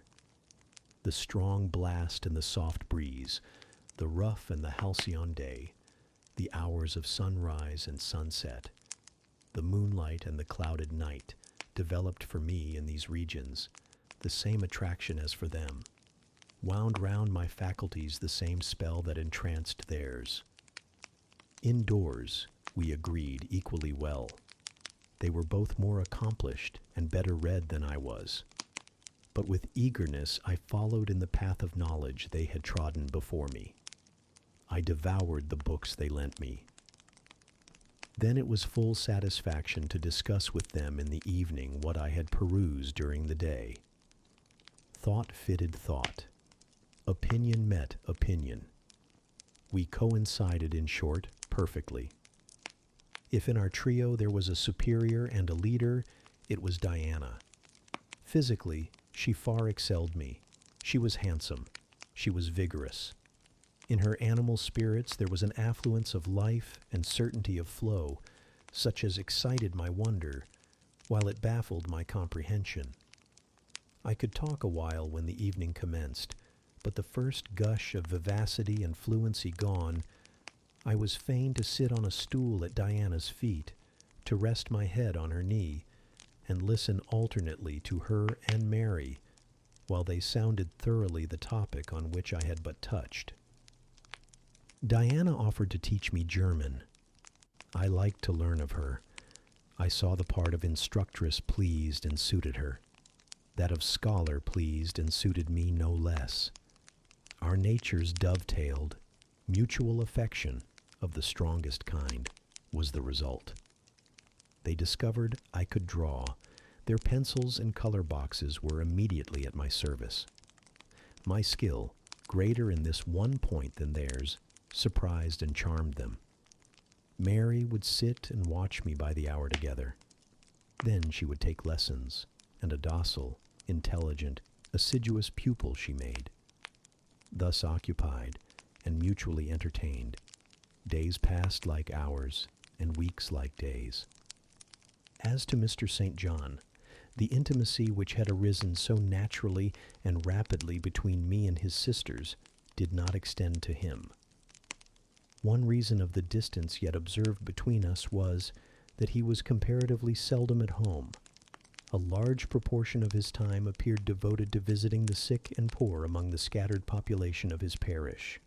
The strong blast and the soft breeze, the rough and the halcyon day, the hours of sunrise and sunset, the moonlight and the clouded night, developed for me in these regions the same attraction as for them, wound round my faculties the same spell that entranced theirs. Indoors, we agreed equally well. They were both more accomplished and better read than I was, but with eagerness I followed in the path of knowledge they had trodden before me. I devoured the books they lent me. Then it was full satisfaction to discuss with them in the evening what I had perused during the day. Thought fitted thought. Opinion met opinion. We coincided, in short, perfectly. If in our trio there was a superior and a leader, it was Diana. Physically, she far excelled me. She was handsome. She was vigorous. In her animal spirits there was an affluence of life and certainty of flow, such as excited my wonder, while it baffled my comprehension. I could talk a while when the evening commenced, but the first gush of vivacity and fluency gone, I was fain to sit on a stool at Diana's feet, to rest my head on her knee, and listen alternately to her and Mary, while they sounded thoroughly the topic on which I had but touched. Diana offered to teach me German. I liked to learn of her. I saw the part of instructress pleased and suited her. That of scholar pleased and suited me no less. Our natures dovetailed. Mutual affection, of the strongest kind, was the result. They discovered I could draw. Their pencils and color boxes were immediately at my service. My skill, greater in this one point than theirs, surprised and charmed them. Mary would sit and watch me by the hour together. Then she would take lessons, and a docile, intelligent, assiduous pupil she made. Thus occupied and mutually entertained, days passed like hours and weeks like days. As to Mr. St. John, the intimacy which had arisen so naturally and rapidly between me and his sisters did not extend to him. One reason of the distance yet observed between us was that he was comparatively seldom at home. A large proportion of his time appeared devoted to visiting the sick and poor among the scattered population of his parish.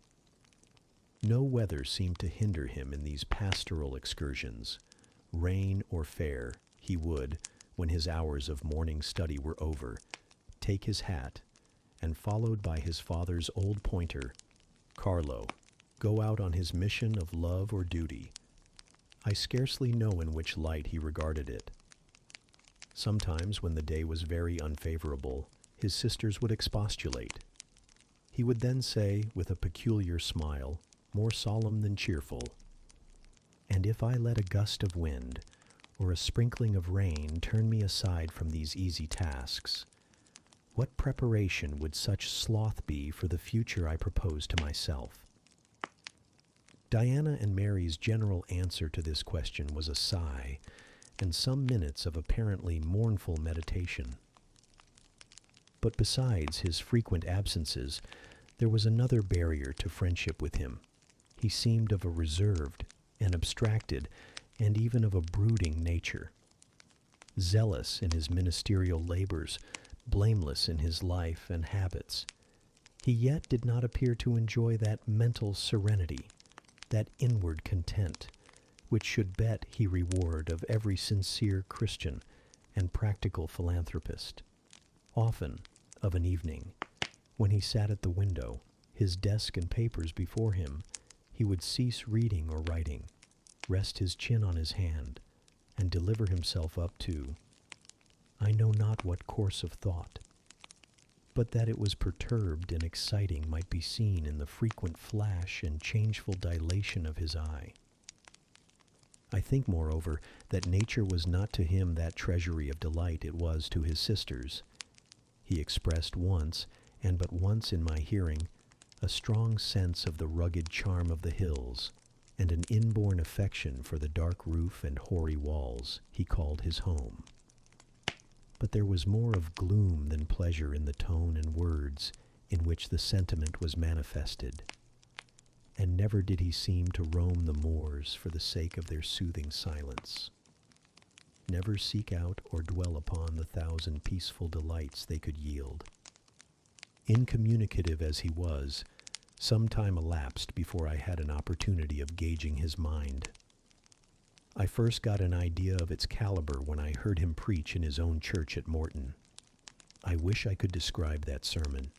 No weather seemed to hinder him in these pastoral excursions. Rain or fair, he would, when his hours of morning study were over, take his hat, and followed by his father's old pointer, Carlo, go out on his mission of love or duty. I scarcely know in which light he regarded it. Sometimes, when the day was very unfavorable, his sisters would expostulate. He would then say, with a peculiar smile, more solemn than cheerful, "And if I let a gust of wind, or a sprinkling of rain turn me aside from these easy tasks, what preparation would such sloth be for the future I propose to myself?" Diana and Mary's general answer to this question was a sigh, and some minutes of apparently mournful meditation. But besides his frequent absences, there was another barrier to friendship with him. He seemed of a reserved, and abstracted, and even of a brooding nature. Zealous in his ministerial labors, blameless in his life and habits, he yet did not appear to enjoy that mental serenity, that inward content, which should bet he reward of every sincere Christian and practical philanthropist. Often, of an evening, when he sat at the window, his desk and papers before him, he would cease reading or writing, rest his chin on his hand, and deliver himself up to, I know not what course of thought, but that it was perturbed and exciting might be seen in the frequent flash and changeful dilation of his eye. I think, moreover, that nature was not to him that treasury of delight it was to his sisters. He expressed once, and but once in my hearing, a strong sense of the rugged charm of the hills, and an inborn affection for the dark roof and hoary walls he called his home. But there was more of gloom than pleasure in the tone and words in which the sentiment was manifested, and never did he seem to roam the moors for the sake of their soothing silence, never seek out or dwell upon the thousand peaceful delights they could yield. Incommunicative as he was, some time elapsed before I had an opportunity of gauging his mind. I first got an idea of its caliber when I heard him preach in his own church at Morton. I wish I could describe that sermon,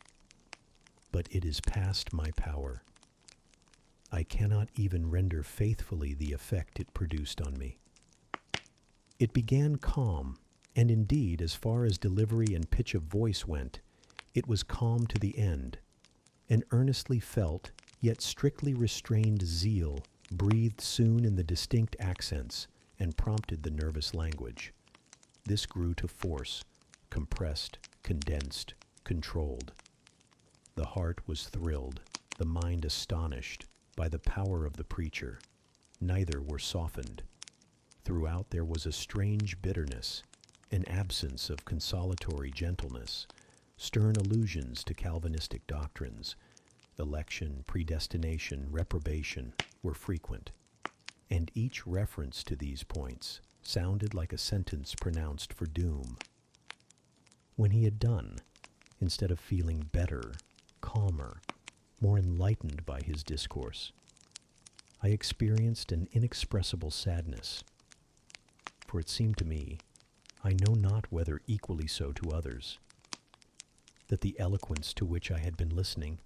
but it is past my power. I cannot even render faithfully the effect it produced on me. It began calm, and indeed, as far as delivery and pitch of voice went, it was calm to the end. An earnestly felt, yet strictly restrained zeal breathed soon in the distinct accents and prompted the nervous language. This grew to force, compressed, condensed, controlled. The heart was thrilled, the mind astonished by the power of the preacher. Neither were softened. Throughout there was a strange bitterness, an absence of consolatory gentleness, stern allusions to Calvinistic doctrines, election, predestination, reprobation were frequent, and each reference to these points sounded like a sentence pronounced for doom. When he had done, instead of feeling better, calmer, more enlightened by his discourse, I experienced an inexpressible sadness, for it seemed to me, I know not whether equally so to others, that the eloquence to which I had been listening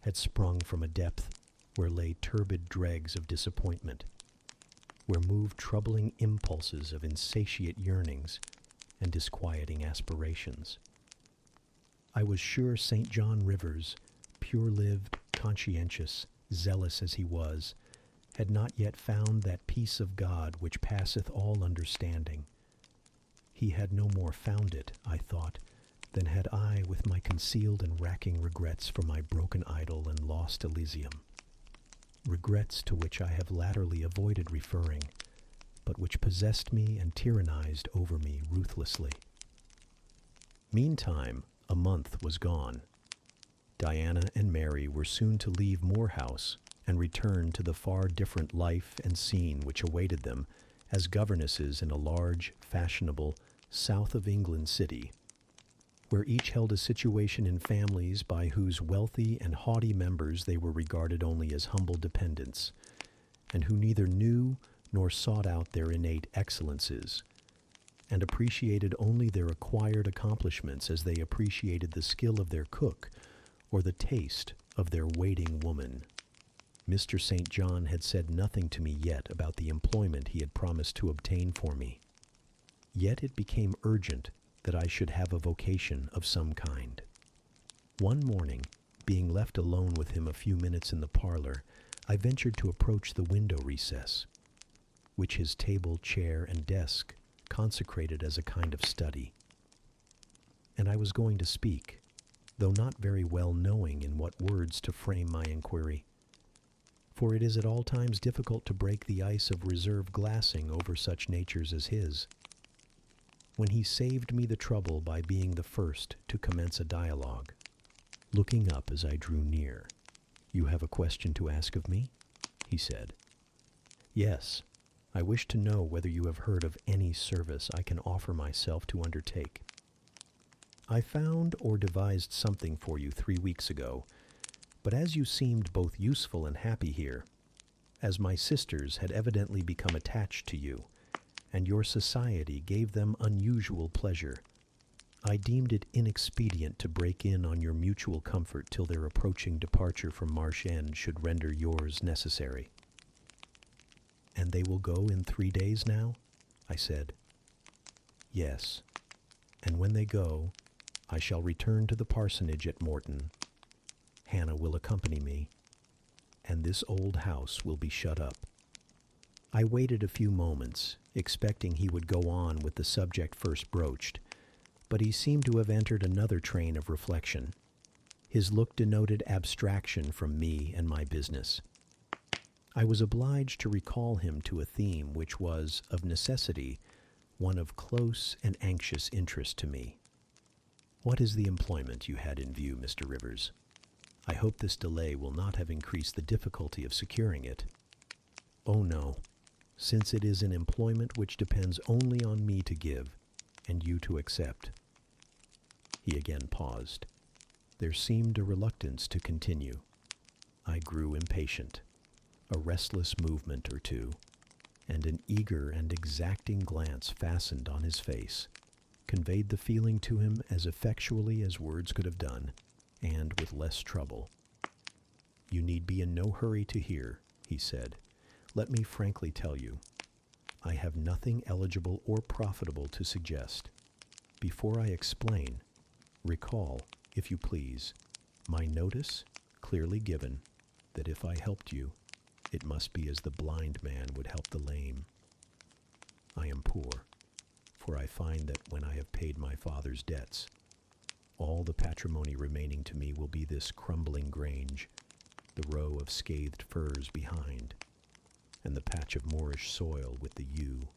had sprung from a depth where lay turbid dregs of disappointment, where moved troubling impulses of insatiate yearnings and disquieting aspirations. I was sure St. John Rivers, pure-lived, conscientious, zealous as he was, had not yet found that peace of God which passeth all understanding. He had no more found it, I thought, than had I with my concealed and racking regrets for my broken idol and lost Elysium. Regrets to which I have latterly avoided referring, but which possessed me and tyrannized over me ruthlessly. Meantime, a month was gone. Diana and Mary were soon to leave Moor House and return to the far different life and scene which awaited them as governesses in a large, fashionable, south of England city, where each held a situation in families by whose wealthy and haughty members they were regarded only as humble dependents, and who neither knew nor sought out their innate excellences, and appreciated only their acquired accomplishments as they appreciated the skill of their cook or the taste of their waiting woman. Mr. St. John had said nothing to me yet about the employment he had promised to obtain for me. Yet it became urgent that I should have a vocation of some kind. One morning, being left alone with him a few minutes in the parlor, I ventured to approach the window recess, which his table, chair, and desk consecrated as a kind of study. And I was going to speak, though not very well knowing in what words to frame my inquiry, for it is at all times difficult to break the ice of reserve glassing over such natures as his. When he saved me the trouble by being the first to commence a dialogue, looking up as I drew near, "You have a question to ask of me?" he said. "Yes, I wish to know whether you have heard of any service I can offer myself to undertake. I found or devised something for you 3 weeks ago, but as you seemed both useful and happy here, as my sisters had evidently become attached to you, and your society gave them unusual pleasure, I deemed it inexpedient to break in on your mutual comfort till their approaching departure from Marsh End should render yours necessary." "And they will go in 3 days now?" I said. "Yes, and when they go, I shall return to the parsonage at Morton. Hannah will accompany me, and this old house will be shut up." I waited a few moments, expecting he would go on with the subject first broached, but he seemed to have entered another train of reflection. His look denoted abstraction from me and my business. I was obliged to recall him to a theme which was, of necessity, one of close and anxious interest to me. "What is the employment you had in view, Mr. Rivers? I hope this delay will not have increased the difficulty of securing it." "Oh no, since it is an employment which depends only on me to give, and you to accept." He again paused. There seemed a reluctance to continue. I grew impatient. A restless movement or two, and an eager and exacting glance fastened on his face, conveyed the feeling to him as effectually as words could have done, and with less trouble. "You need be in no hurry to hear," he said. "Let me frankly tell you, I have nothing eligible or profitable to suggest. Before I explain, recall, if you please, my notice, clearly given, that if I helped you, it must be as the blind man would help the lame. I am poor, for I find that when I have paid my father's debts, all the patrimony remaining to me will be this crumbling grange, the row of scathed firs behind, and the patch of moorish soil with the yew.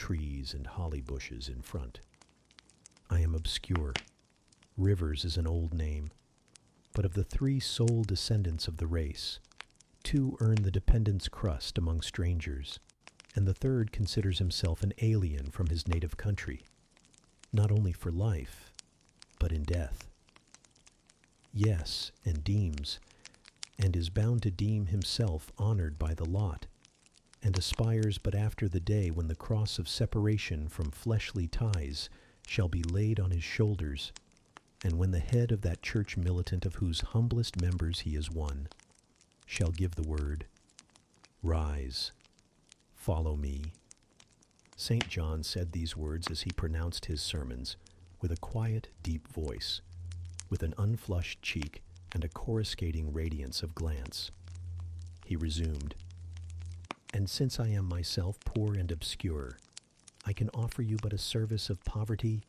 trees and holly bushes in front. I am obscure. Rivers is an old name, but of the 3 sole descendants of the race, 2 earn the dependent's crust among strangers, and the 3rd considers himself an alien from his native country, not only for life, but in death. Yes, and deems, and is bound to deem himself honored by the lot, and aspires but after the day when the cross of separation from fleshly ties shall be laid on his shoulders, and when the head of that church militant of whose humblest members he is one shall give the word, "Rise, follow me." St. John said these words as he pronounced his sermons, with a quiet, deep voice, with an unflushed cheek and a coruscating radiance of glance. He resumed, "And since I am myself poor and obscure, I can offer you but a service of poverty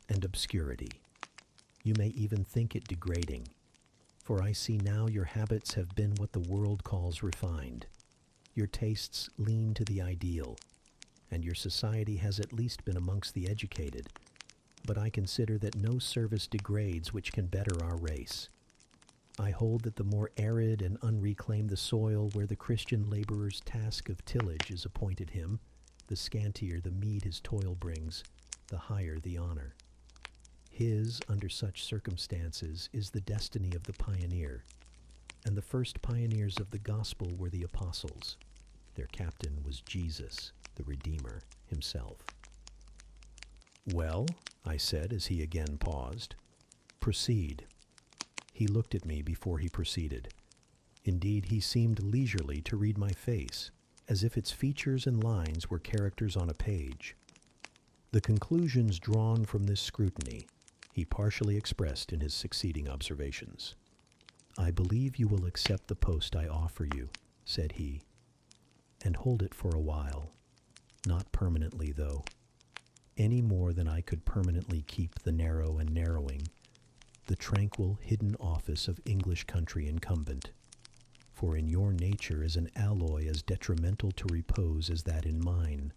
and obscurity. You may even think it degrading, for I see now your habits have been what the world calls refined. Your tastes lean to the ideal, and your society has at least been amongst the educated. But I consider that no service degrades which can better our race. I hold that the more arid and unreclaimed the soil where the Christian laborer's task of tillage is appointed him, the scantier the meed his toil brings, the higher the honor. His, under such circumstances, is the destiny of the pioneer, and the first pioneers of the gospel were the apostles. Their captain was Jesus, the Redeemer, himself." "Well," I said as he again paused, "proceed." He looked at me before he proceeded. Indeed, he seemed leisurely to read my face, as if its features and lines were characters on a page. The conclusions drawn from this scrutiny he partially expressed in his succeeding observations. "I believe you will accept the post I offer you," said he, "and hold it for a while, not permanently, though, any more than I could permanently keep the narrow and narrowing, the tranquil, hidden office of English country incumbent, for in your nature is an alloy as detrimental to repose as that in mine,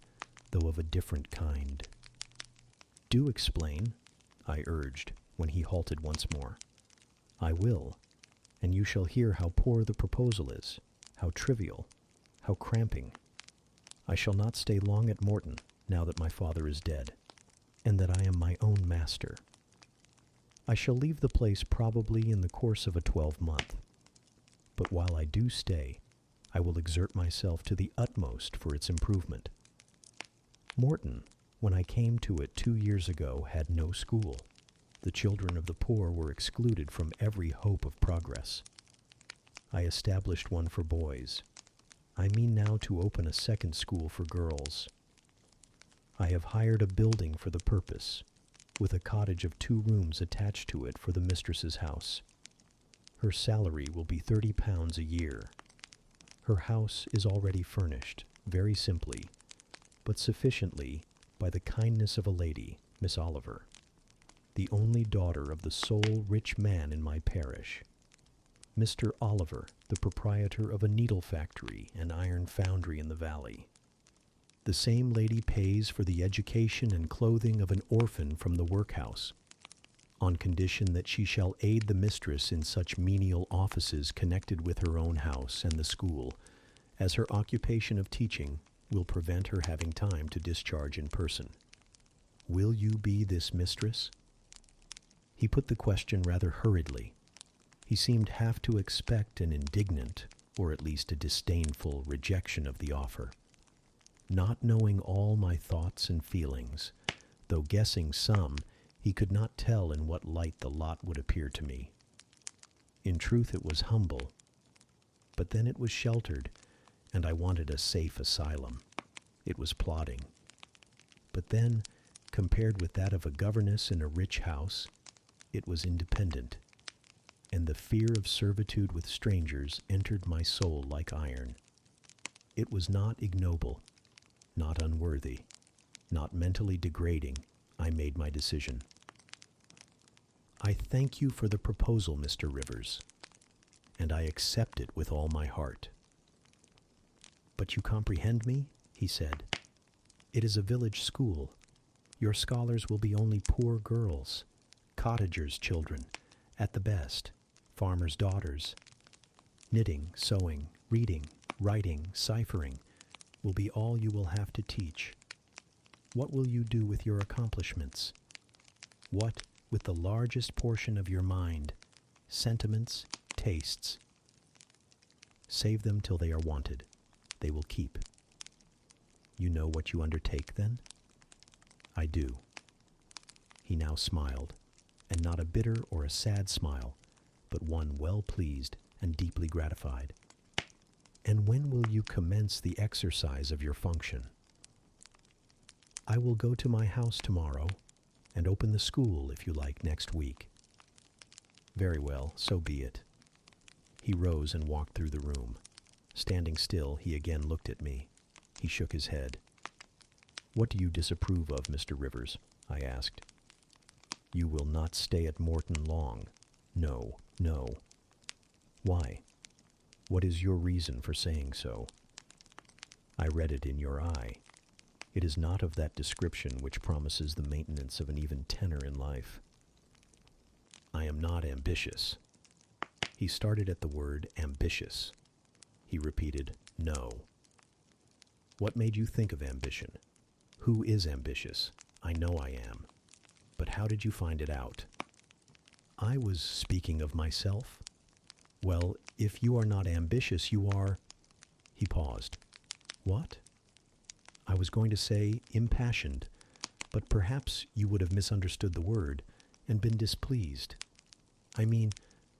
though of a different kind." "Do explain," I urged, when he halted once more. "I will, and you shall hear how poor the proposal is, how trivial, how cramping. I shall not stay long at Morton, now that my father is dead, and that I am my own master. I shall leave the place probably in the course of a 12-month, but while I do stay, I will exert myself to the utmost for its improvement. Morton, when I came to it 2 years ago, had no school. The children of the poor were excluded from every hope of progress. I established one for boys. I mean now to open a second school for girls. I have hired a building for the purpose, with a cottage of 2 rooms attached to it for the mistress's house. Her salary will be £30 a year. Her house is already furnished, very simply, but sufficiently by the kindness of a lady, Miss Oliver, the only daughter of the sole rich man in my parish. Mr. Oliver, the proprietor of a needle factory and iron foundry in the valley. The same lady pays for the education and clothing of an orphan from the workhouse, on condition that she shall aid the mistress in such menial offices connected with her own house and the school, as her occupation of teaching will prevent her having time to discharge in person. Will you be this mistress?" He put the question rather hurriedly. He seemed half to expect an indignant, or at least a disdainful, rejection of the offer. Not knowing all my thoughts and feelings, though guessing some, he could not tell in what light the lot would appear to me. In truth, it was humble, but then it was sheltered, and I wanted a safe asylum. It was plodding. But then, compared with that of a governess in a rich house, it was independent, and the fear of servitude with strangers entered my soul like iron. It was not ignoble, not unworthy, not mentally degrading. I made my decision. "I thank you for the proposal, Mr. Rivers, and I accept it with all my heart." "But you comprehend me?" he said. It is a village school. Your scholars will be only poor girls, cottagers' children, at the best, farmers' daughters. Knitting, sewing, reading, writing, ciphering will be all you will have to teach. What will you do with your accomplishments? What with the largest portion of your mind, sentiments, tastes? Save them till they are wanted. They will keep. You know what you undertake, then? I do. He now smiled, and not a bitter or a sad smile, but one well-pleased and deeply gratified. And when will you commence the exercise of your function? I will go to my house tomorrow, and open the school, if you like, next week. Very well, so be it. He rose and walked through the room. Standing still, he again looked at me. He shook his head. What do you disapprove of, Mr. Rivers? I asked. You will not stay at Morton long. No, no. Why? What is your reason for saying so? I read it in your eye. It is not of that description which promises the maintenance of an even tenor in life. I am not ambitious. He started at the word ambitious. He repeated, no. What made you think of ambition? Who is ambitious? I know I am. But how did you find it out? I was speaking of myself. Well, if you are not ambitious, you are... He paused. What? I was going to say impassioned, but perhaps you would have misunderstood the word and been displeased. I mean,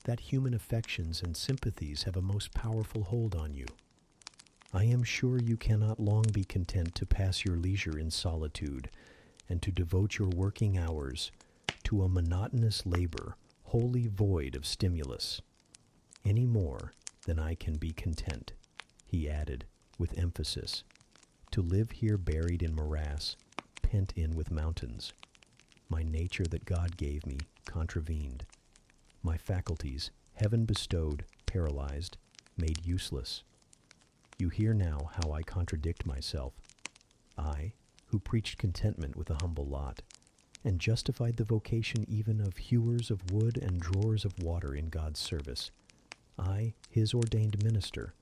that human affections and sympathies have a most powerful hold on you. I am sure you cannot long be content to pass your leisure in solitude and to devote your working hours to a monotonous labor wholly void of stimulus, any more than I can be content, he added with emphasis, to live here buried in morass, pent in with mountains. My nature that God gave me contravened. My faculties, heaven bestowed, paralyzed, made useless. You hear now how I contradict myself. I, who preached contentment with a humble lot, and justified the vocation even of hewers of wood and drawers of water in God's service. I, his ordained minister,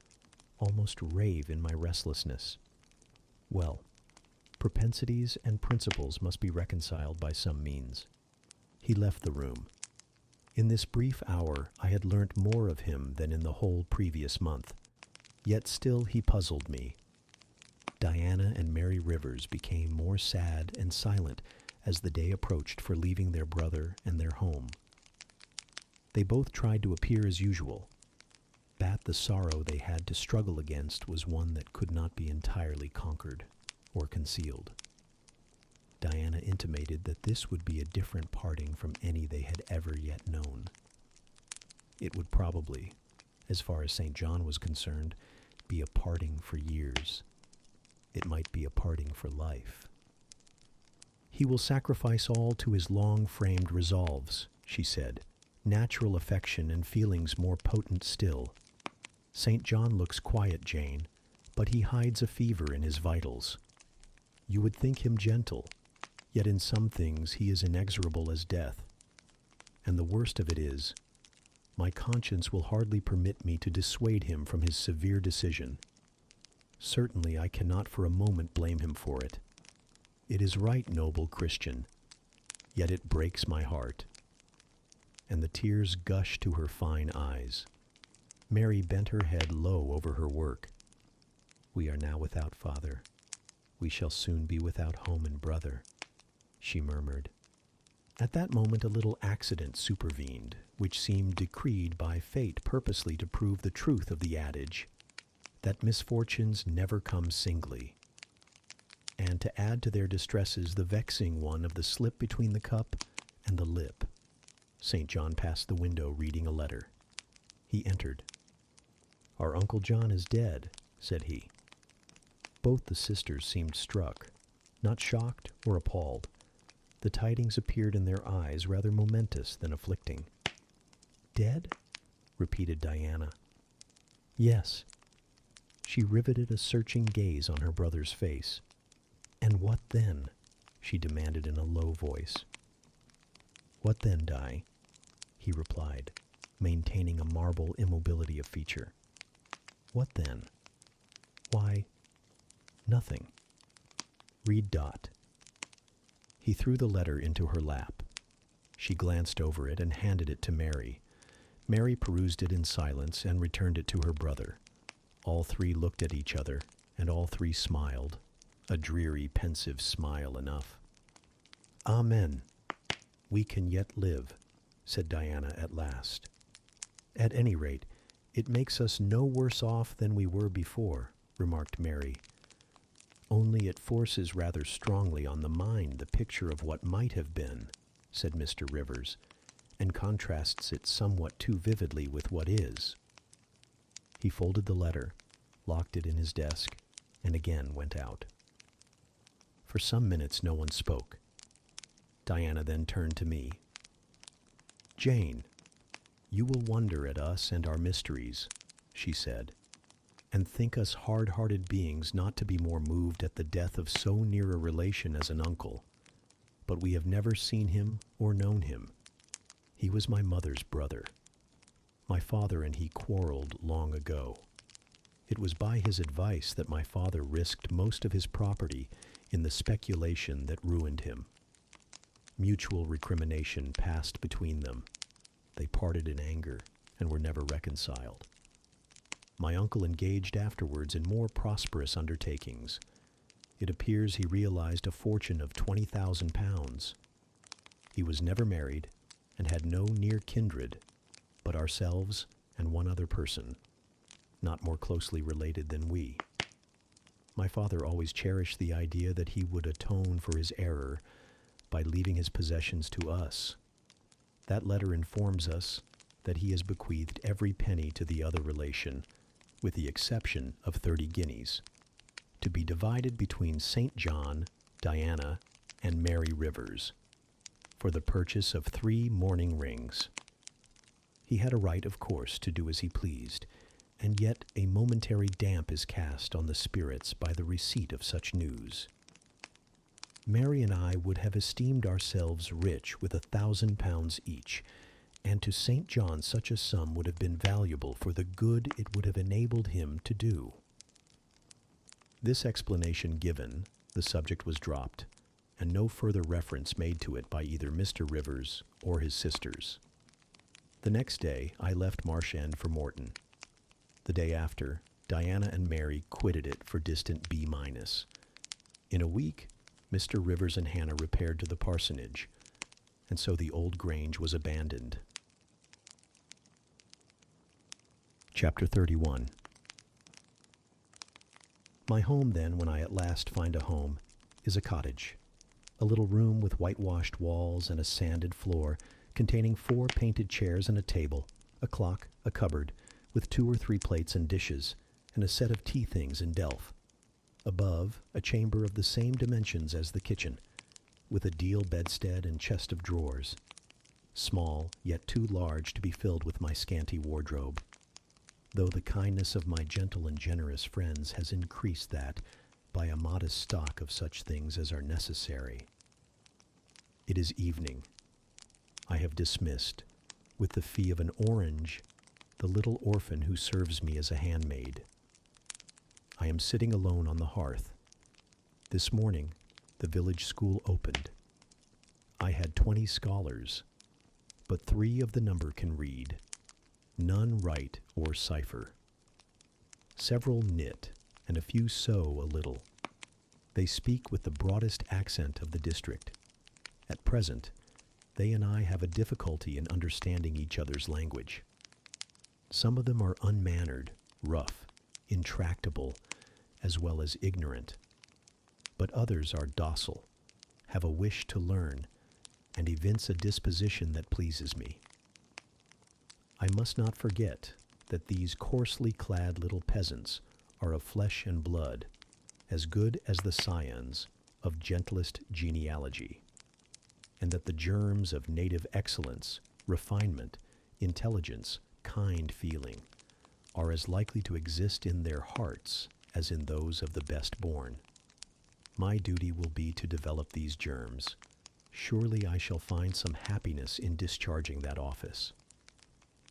almost rave in my restlessness. Well, propensities and principles must be reconciled by some means. He left the room. In this brief hour I had learnt more of him than in the whole previous month. Yet still he puzzled me. Diana and Mary Rivers became more sad and silent as the day approached for leaving their brother and their home. They both tried to appear as usual, but the sorrow they had to struggle against was one that could not be entirely conquered or concealed. Diana intimated that this would be a different parting from any they had ever yet known. It would probably, as far as St. John was concerned, be a parting for years. It might be a parting for life. He will sacrifice all to his long-framed resolves, she said, natural affection and feelings more potent still. St. John looks quiet, Jane, but he hides a fever in his vitals. You would think him gentle, yet in some things he is inexorable as death. And the worst of it is, my conscience will hardly permit me to dissuade him from his severe decision. Certainly I cannot for a moment blame him for it. It is right, noble Christian, yet it breaks my heart. And the tears gushed to her fine eyes. Mary bent her head low over her work. We are now without father. We shall soon be without home and brother, she murmured. At that moment a little accident supervened, which seemed decreed by fate purposely to prove the truth of the adage, that misfortunes never come singly, and to add to their distresses the vexing one of the slip between the cup and the lip. St. John passed the window reading a letter. He entered. Our Uncle John is dead, said he. Both the sisters seemed struck, not shocked or appalled. The tidings appeared in their eyes rather momentous than afflicting. Dead? Repeated Diana. Yes. She riveted a searching gaze on her brother's face. "And what then?" she demanded in a low voice. "What then, Di?" he replied, maintaining a marble immobility of feature. "What then? Why, nothing. Read Dot." He threw the letter into her lap. She glanced over it and handed it to Mary. Mary perused it in silence and returned it to her brother. All three looked at each other, and all three smiled, a dreary, pensive smile enough. "Amen. We can yet live," said Diana at last. "At any rate, it makes us no worse off than we were before," remarked Mary. "Only it forces rather strongly on the mind the picture of what might have been," said Mr. Rivers, "and contrasts it somewhat too vividly with what is." He folded the letter, locked it in his desk, and again went out. For some minutes no one spoke. Diana then turned to me. "Jane, you will wonder at us and our mysteries," she said, "and think us hard-hearted beings not to be more moved at the death of so near a relation as an uncle. But we have never seen him or known him. He was my mother's brother. My father and he quarreled long ago. It was by his advice that my father risked most of his property in the speculation that ruined him. Mutual recrimination passed between them. They parted in anger and were never reconciled. My uncle engaged afterwards in more prosperous undertakings. It appears he realized a fortune of £20,000. He was never married and had no near kindred but ourselves and one other person, not more closely related than we. My father always cherished the idea that he would atone for his error by leaving his possessions to us. That letter informs us that he has bequeathed every penny to the other relation, with the exception of 30 guineas, to be divided between St. John, Diana, and Mary Rivers, for the purchase of 3 mourning rings. He had a right, of course, to do as he pleased, and yet a momentary damp is cast on the spirits by the receipt of such news. Mary and I would have esteemed ourselves rich with £1,000 each, and to St. John such a sum would have been valuable for the good it would have enabled him to do. This explanation given, the subject was dropped, and no further reference made to it by either Mr. Rivers or his sisters. The next day I left Marsh End for Morton. The day after, Diana and Mary quitted it for distant B-. In a week, Mr. Rivers and Hannah repaired to the parsonage, and so the old grange was abandoned. Chapter 31. My home then, when I at last find a home, is a cottage. A little room with whitewashed walls and a sanded floor, containing 4 painted chairs and a table, a clock, a cupboard, with 2 or 3 plates and dishes, and a set of tea things in delf. Above, a chamber of the same dimensions as the kitchen, with a deal bedstead and chest of drawers, small, yet too large to be filled with my scanty wardrobe, though the kindness of my gentle and generous friends has increased that by a modest stock of such things as are necessary. It is evening. I have dismissed, with the fee of an orange, the little orphan who serves me as a handmaid. I am sitting alone on the hearth. This morning, the village school opened. I had 20 scholars, but 3 of the number can read. None write or cipher. Several knit, and a few sew a little. They speak with the broadest accent of the district. At present, they and I have a difficulty in understanding each other's language. Some of them are unmannered, rough, intractable, as well as ignorant. But others are docile, have a wish to learn, and evince a disposition that pleases me. I must not forget that these coarsely clad little peasants are of flesh and blood, as good as the scions of gentlest genealogy, and that the germs of native excellence, refinement, intelligence, kind feeling, are as likely to exist in their hearts as in those of the best born. My duty will be to develop these germs. Surely I shall find some happiness in discharging that office.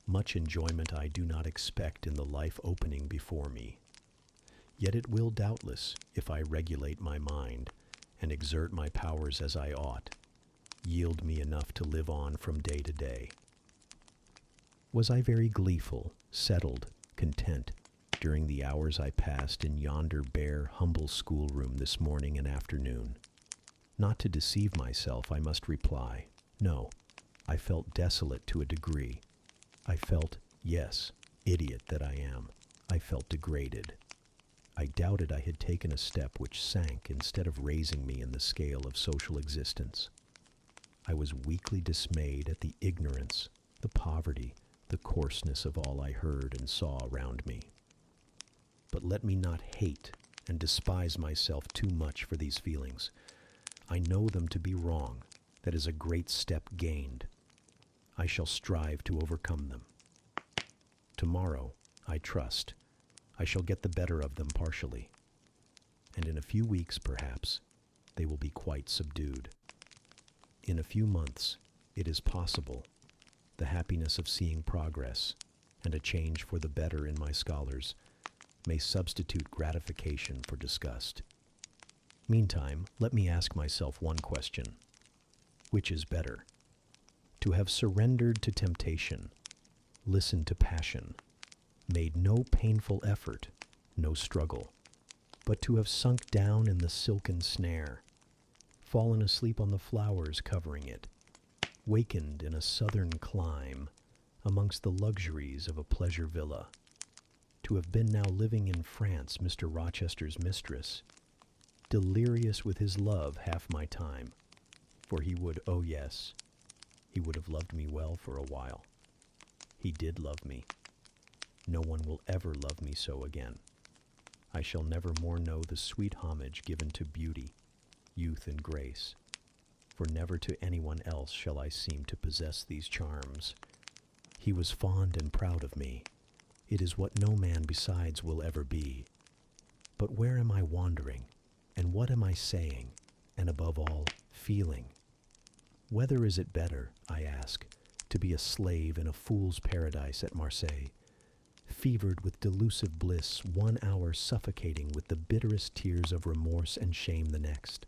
Much enjoyment I do not expect in the life opening before me. Yet it will doubtless, if I regulate my mind and exert my powers as I ought, yield me enough to live on from day to day. Was I very gleeful, settled, content, during the hours I passed in yonder bare, humble schoolroom this morning and afternoon? Not to deceive myself, I must reply, no, I felt desolate to a degree. I felt, yes, idiot that I am, I felt degraded. I doubted I had taken a step which sank instead of raising me in the scale of social existence. I was weakly dismayed at the ignorance, the poverty, the coarseness of all I heard and saw around me. But let me not hate and despise myself too much for these feelings. I know them to be wrong. That is a great step gained. I shall strive to overcome them. Tomorrow, I trust, I shall get the better of them partially, and in a few weeks, perhaps, they will be quite subdued. In a few months, it is possible, the happiness of seeing progress and a change for the better in my scholars may substitute gratification for disgust. Meantime, let me ask myself one question. Which is better? To have surrendered to temptation, listened to passion, made no painful effort, no struggle, but to have sunk down in the silken snare, fallen asleep on the flowers covering it, wakened in a southern clime amongst the luxuries of a pleasure villa, to have been now living in France, Mr. Rochester's mistress, delirious with his love half my time, for he would, oh yes, he would have loved me well for a while. He did love me. No one will ever love me so again. I shall never more know the sweet homage given to beauty, youth, and grace, for never to anyone else shall I seem to possess these charms. He was fond and proud of me. It is what no man besides will ever be. But where am I wandering, and what am I saying, and above all, feeling? Whether is it better, I ask, to be a slave in a fool's paradise at Marseille, fevered with delusive bliss 1 hour, suffocating with the bitterest tears of remorse and shame the next,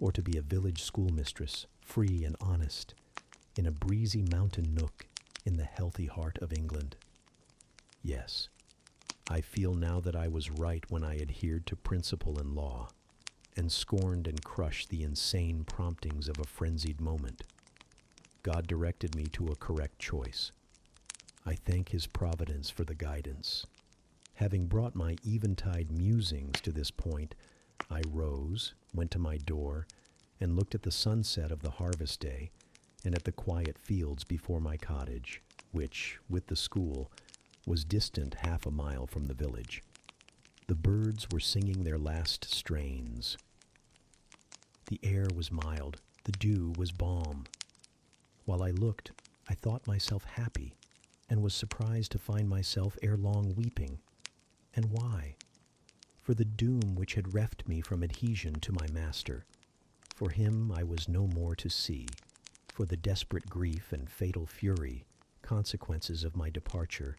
or to be a village schoolmistress, free and honest, in a breezy mountain nook in the healthy heart of England? Yes, I feel now that I was right when I adhered to principle and law, and scorned and crushed the insane promptings of a frenzied moment. God directed me to a correct choice. I thank His providence for the guidance. Having brought my eventide musings to this point, I rose, went to my door, and looked at the sunset of the harvest day, and at the quiet fields before my cottage, which, with the school, was distant 1/2 mile from the village. The birds were singing their last strains. The air was mild, the dew was balm. While I looked, I thought myself happy, and was surprised to find myself ere long weeping. And why? For the doom which had reft me from adhesion to my master. For him I was no more to see, for the desperate grief and fatal fury, consequences of my departure,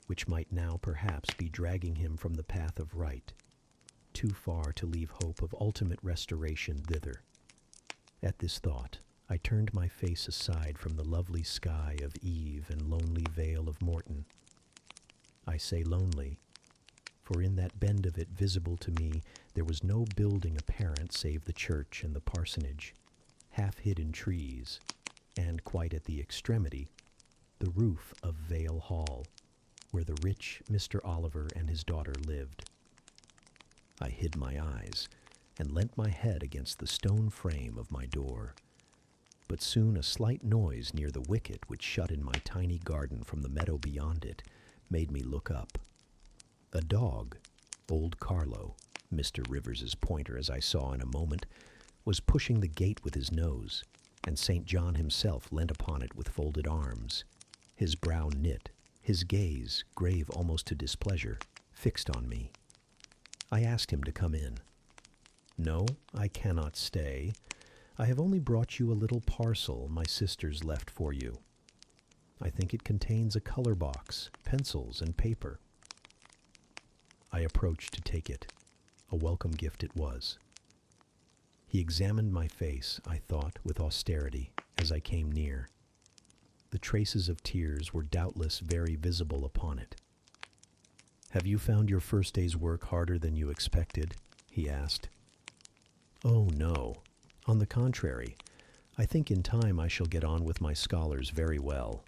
which might now perhaps be dragging him from the path of right, too far to leave hope of ultimate restoration thither. At this thought, I turned my face aside from the lovely sky of eve and lonely vale of Morton. I say lonely, for in that bend of it visible to me there was no building apparent save the church and the parsonage, half hid in trees, and quite at the extremity, the roof of Vale Hall, where the rich Mr. Oliver and his daughter lived. I hid my eyes, and leant my head against the stone frame of my door. But soon a slight noise near the wicket which shut in my tiny garden from the meadow beyond it made me look up. A dog, old Carlo, Mr. Rivers's pointer as I saw in a moment, was pushing the gate with his nose, and St. John himself leant upon it with folded arms, his brow knit, his gaze, grave almost to displeasure, fixed on me. I asked him to come in. No, I cannot stay. I have only brought you a little parcel my sisters left for you. I think it contains a color box, pencils, and paper. I approached to take it. A welcome gift it was. He examined my face, I thought, with austerity, as I came near. The traces of tears were doubtless very visible upon it. "Have you found your first day's work harder than you expected?" he asked. "Oh, no. On the contrary, I think in time I shall get on with my scholars very well.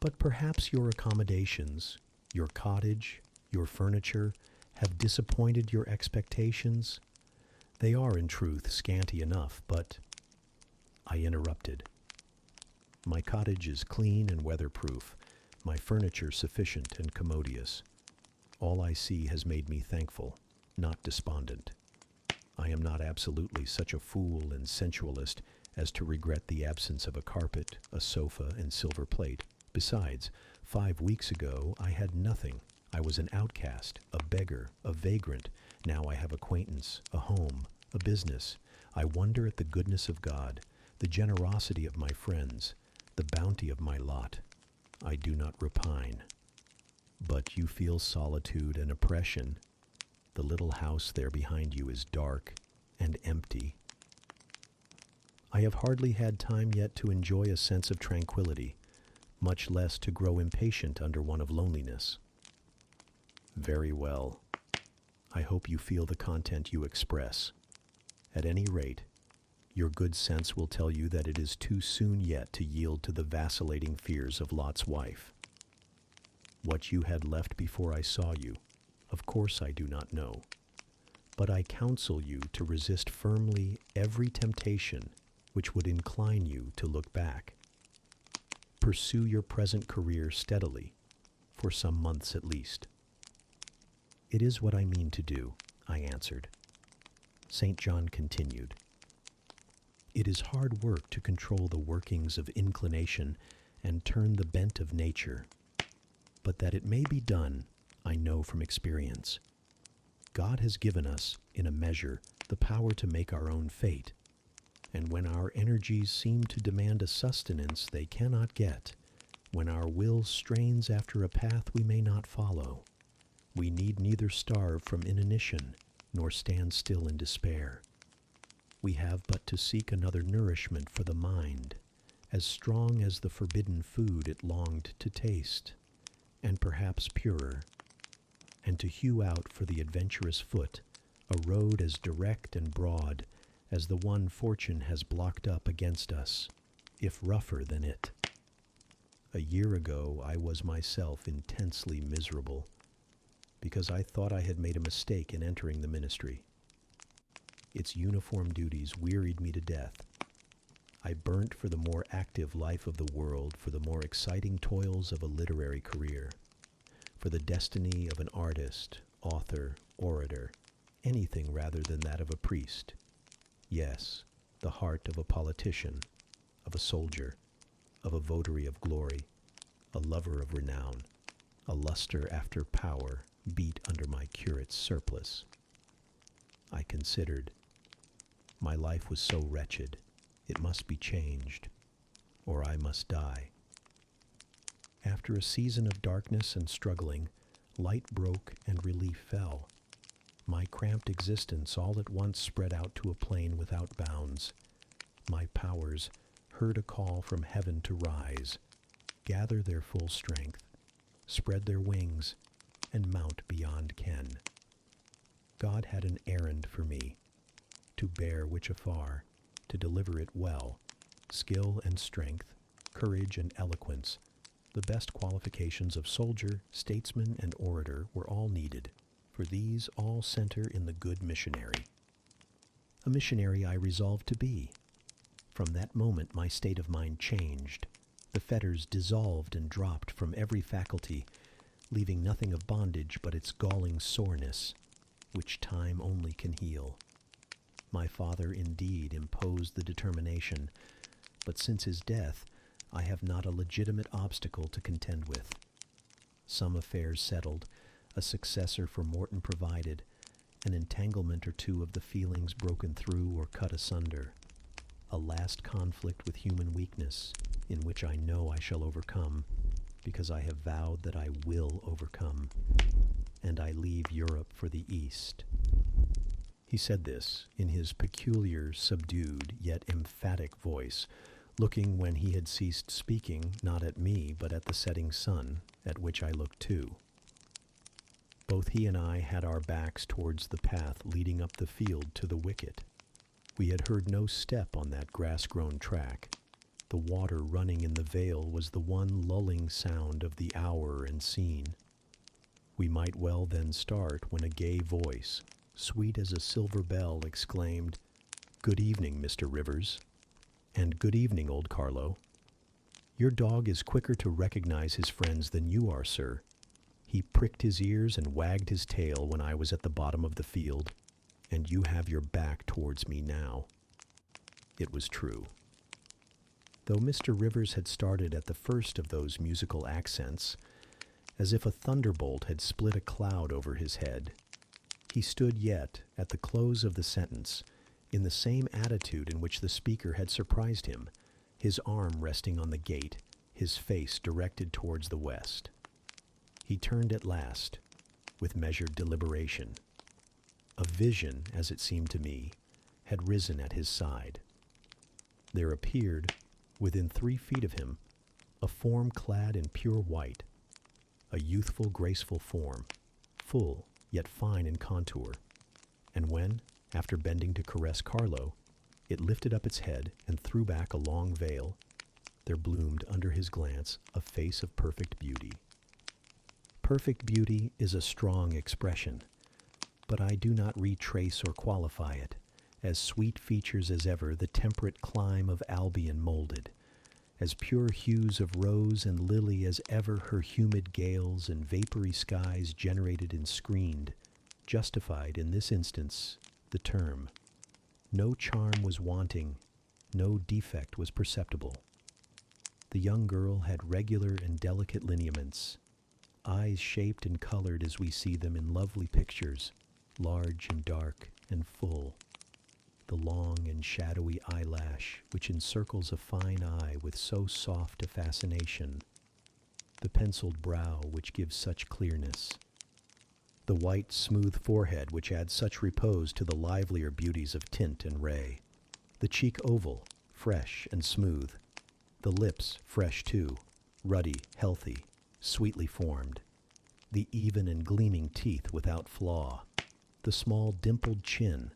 But perhaps your accommodations, your cottage, your furniture, have disappointed your expectations? They are, in truth, scanty enough, but—" I interrupted. "My cottage is clean and weatherproof, my furniture sufficient and commodious. All I see has made me thankful, not despondent. I am not absolutely such a fool and sensualist as to regret the absence of a carpet, a sofa, and silver plate. Besides, 5 weeks ago I had nothing. I was an outcast, a beggar, a vagrant. Now I have acquaintance, a home, a business. I wonder at the goodness of God, the generosity of my friends, the bounty of my lot. I do not repine. But you feel solitude and oppression. The little house there behind you is dark and empty. I have hardly had time yet to enjoy a sense of tranquility, much less to grow impatient under one of loneliness." "Very well. I hope you feel the content you express. At any rate, your good sense will tell you that it is too soon yet to yield to the vacillating fears of Lot's wife. What you had left before I saw you, of course I do not know, but I counsel you to resist firmly every temptation which would incline you to look back. Pursue your present career steadily, for some months at least." "It is what I mean to do," I answered. St. John continued, "It is hard work to control the workings of inclination and turn the bent of nature, but that it may be done, I know from experience. God has given us, in a measure, the power to make our own fate, and when our energies seem to demand a sustenance they cannot get, when our will strains after a path we may not follow, we need neither starve from inanition nor stand still in despair. We have but to seek another nourishment for the mind, as strong as the forbidden food it longed to taste, and perhaps purer, and to hew out for the adventurous foot a road as direct and broad as the one fortune has blocked up against us, if rougher than it. A year ago I was myself intensely miserable, because I thought I had made a mistake in entering the ministry. Its uniform duties wearied me to death. I burnt for the more active life of the world, for the more exciting toils of a literary career, for the destiny of an artist, author, orator, anything rather than that of a priest. Yes, the heart of a politician, of a soldier, of a votary of glory, a lover of renown, a luster after power beat under my curate's surplice. I considered. My life was so wretched, it must be changed, or I must die. After a season of darkness and struggling, light broke and relief fell. My cramped existence all at once spread out to a plain without bounds. My powers heard a call from heaven to rise, gather their full strength, spread their wings, and mount beyond ken. God had an errand for me, to bear which afar, to deliver it well. Skill and strength, courage and eloquence, the best qualifications of soldier, statesman, and orator were all needed, for these all center in the good missionary. A missionary I resolved to be. From that moment my state of mind changed. The fetters dissolved and dropped from every faculty, leaving nothing of bondage but its galling soreness, which time only can heal. My father indeed imposed the determination, but since his death I have not a legitimate obstacle to contend with. Some affairs settled, a successor for Morton provided, an entanglement or two of the feelings broken through or cut asunder, a last conflict with human weakness in which I know I shall overcome, because I have vowed that I will overcome, and I leave Europe for the East. He said this in his peculiar, subdued, yet emphatic voice, looking when he had ceased speaking, not at me, but at the setting sun, at which I looked too. Both he and I had our backs towards the path leading up the field to the wicket. We had heard no step on that grass-grown track. The water running in the vale was the one lulling sound of the hour and scene. We might well then start when a gay voice, sweet as a silver bell, exclaimed, "Good evening, Mr. Rivers," and "Good evening, old Carlo. Your dog is quicker to recognize his friends than you are, sir. He pricked his ears and wagged his tail when I was at the bottom of the field, and you have your back towards me now." It was true. Though Mr. Rivers had started at the first of those musical accents, as if a thunderbolt had split a cloud over his head, he stood yet, at the close of the sentence, in the same attitude in which the speaker had surprised him, his arm resting on the gate, his face directed towards the west. He turned at last, with measured deliberation. A vision, as it seemed to me, had risen at his side. There appeared, within 3 feet of him, a form clad in pure white, a youthful, graceful form, full, yet fine in contour, and when, after bending to caress Carlo, it lifted up its head and threw back a long veil, there bloomed under his glance a face of perfect beauty. Perfect beauty is a strong expression, but I do not retrace or qualify it, as sweet features as ever the temperate clime of Albion molded, as pure hues of rose and lily as ever her humid gales and vapory skies generated and screened, justified in this instance the term. No charm was wanting, no defect was perceptible. The young girl had regular and delicate lineaments, eyes shaped and colored as we see them in lovely pictures, large and dark and full, the long and shadowy eyelash which encircles a fine eye with so soft a fascination, the penciled brow which gives such clearness, the white, smooth forehead which adds such repose to the livelier beauties of tint and ray, the cheek oval, fresh and smooth, the lips fresh too, ruddy, healthy, sweetly formed, the even and gleaming teeth without flaw, the small dimpled chin,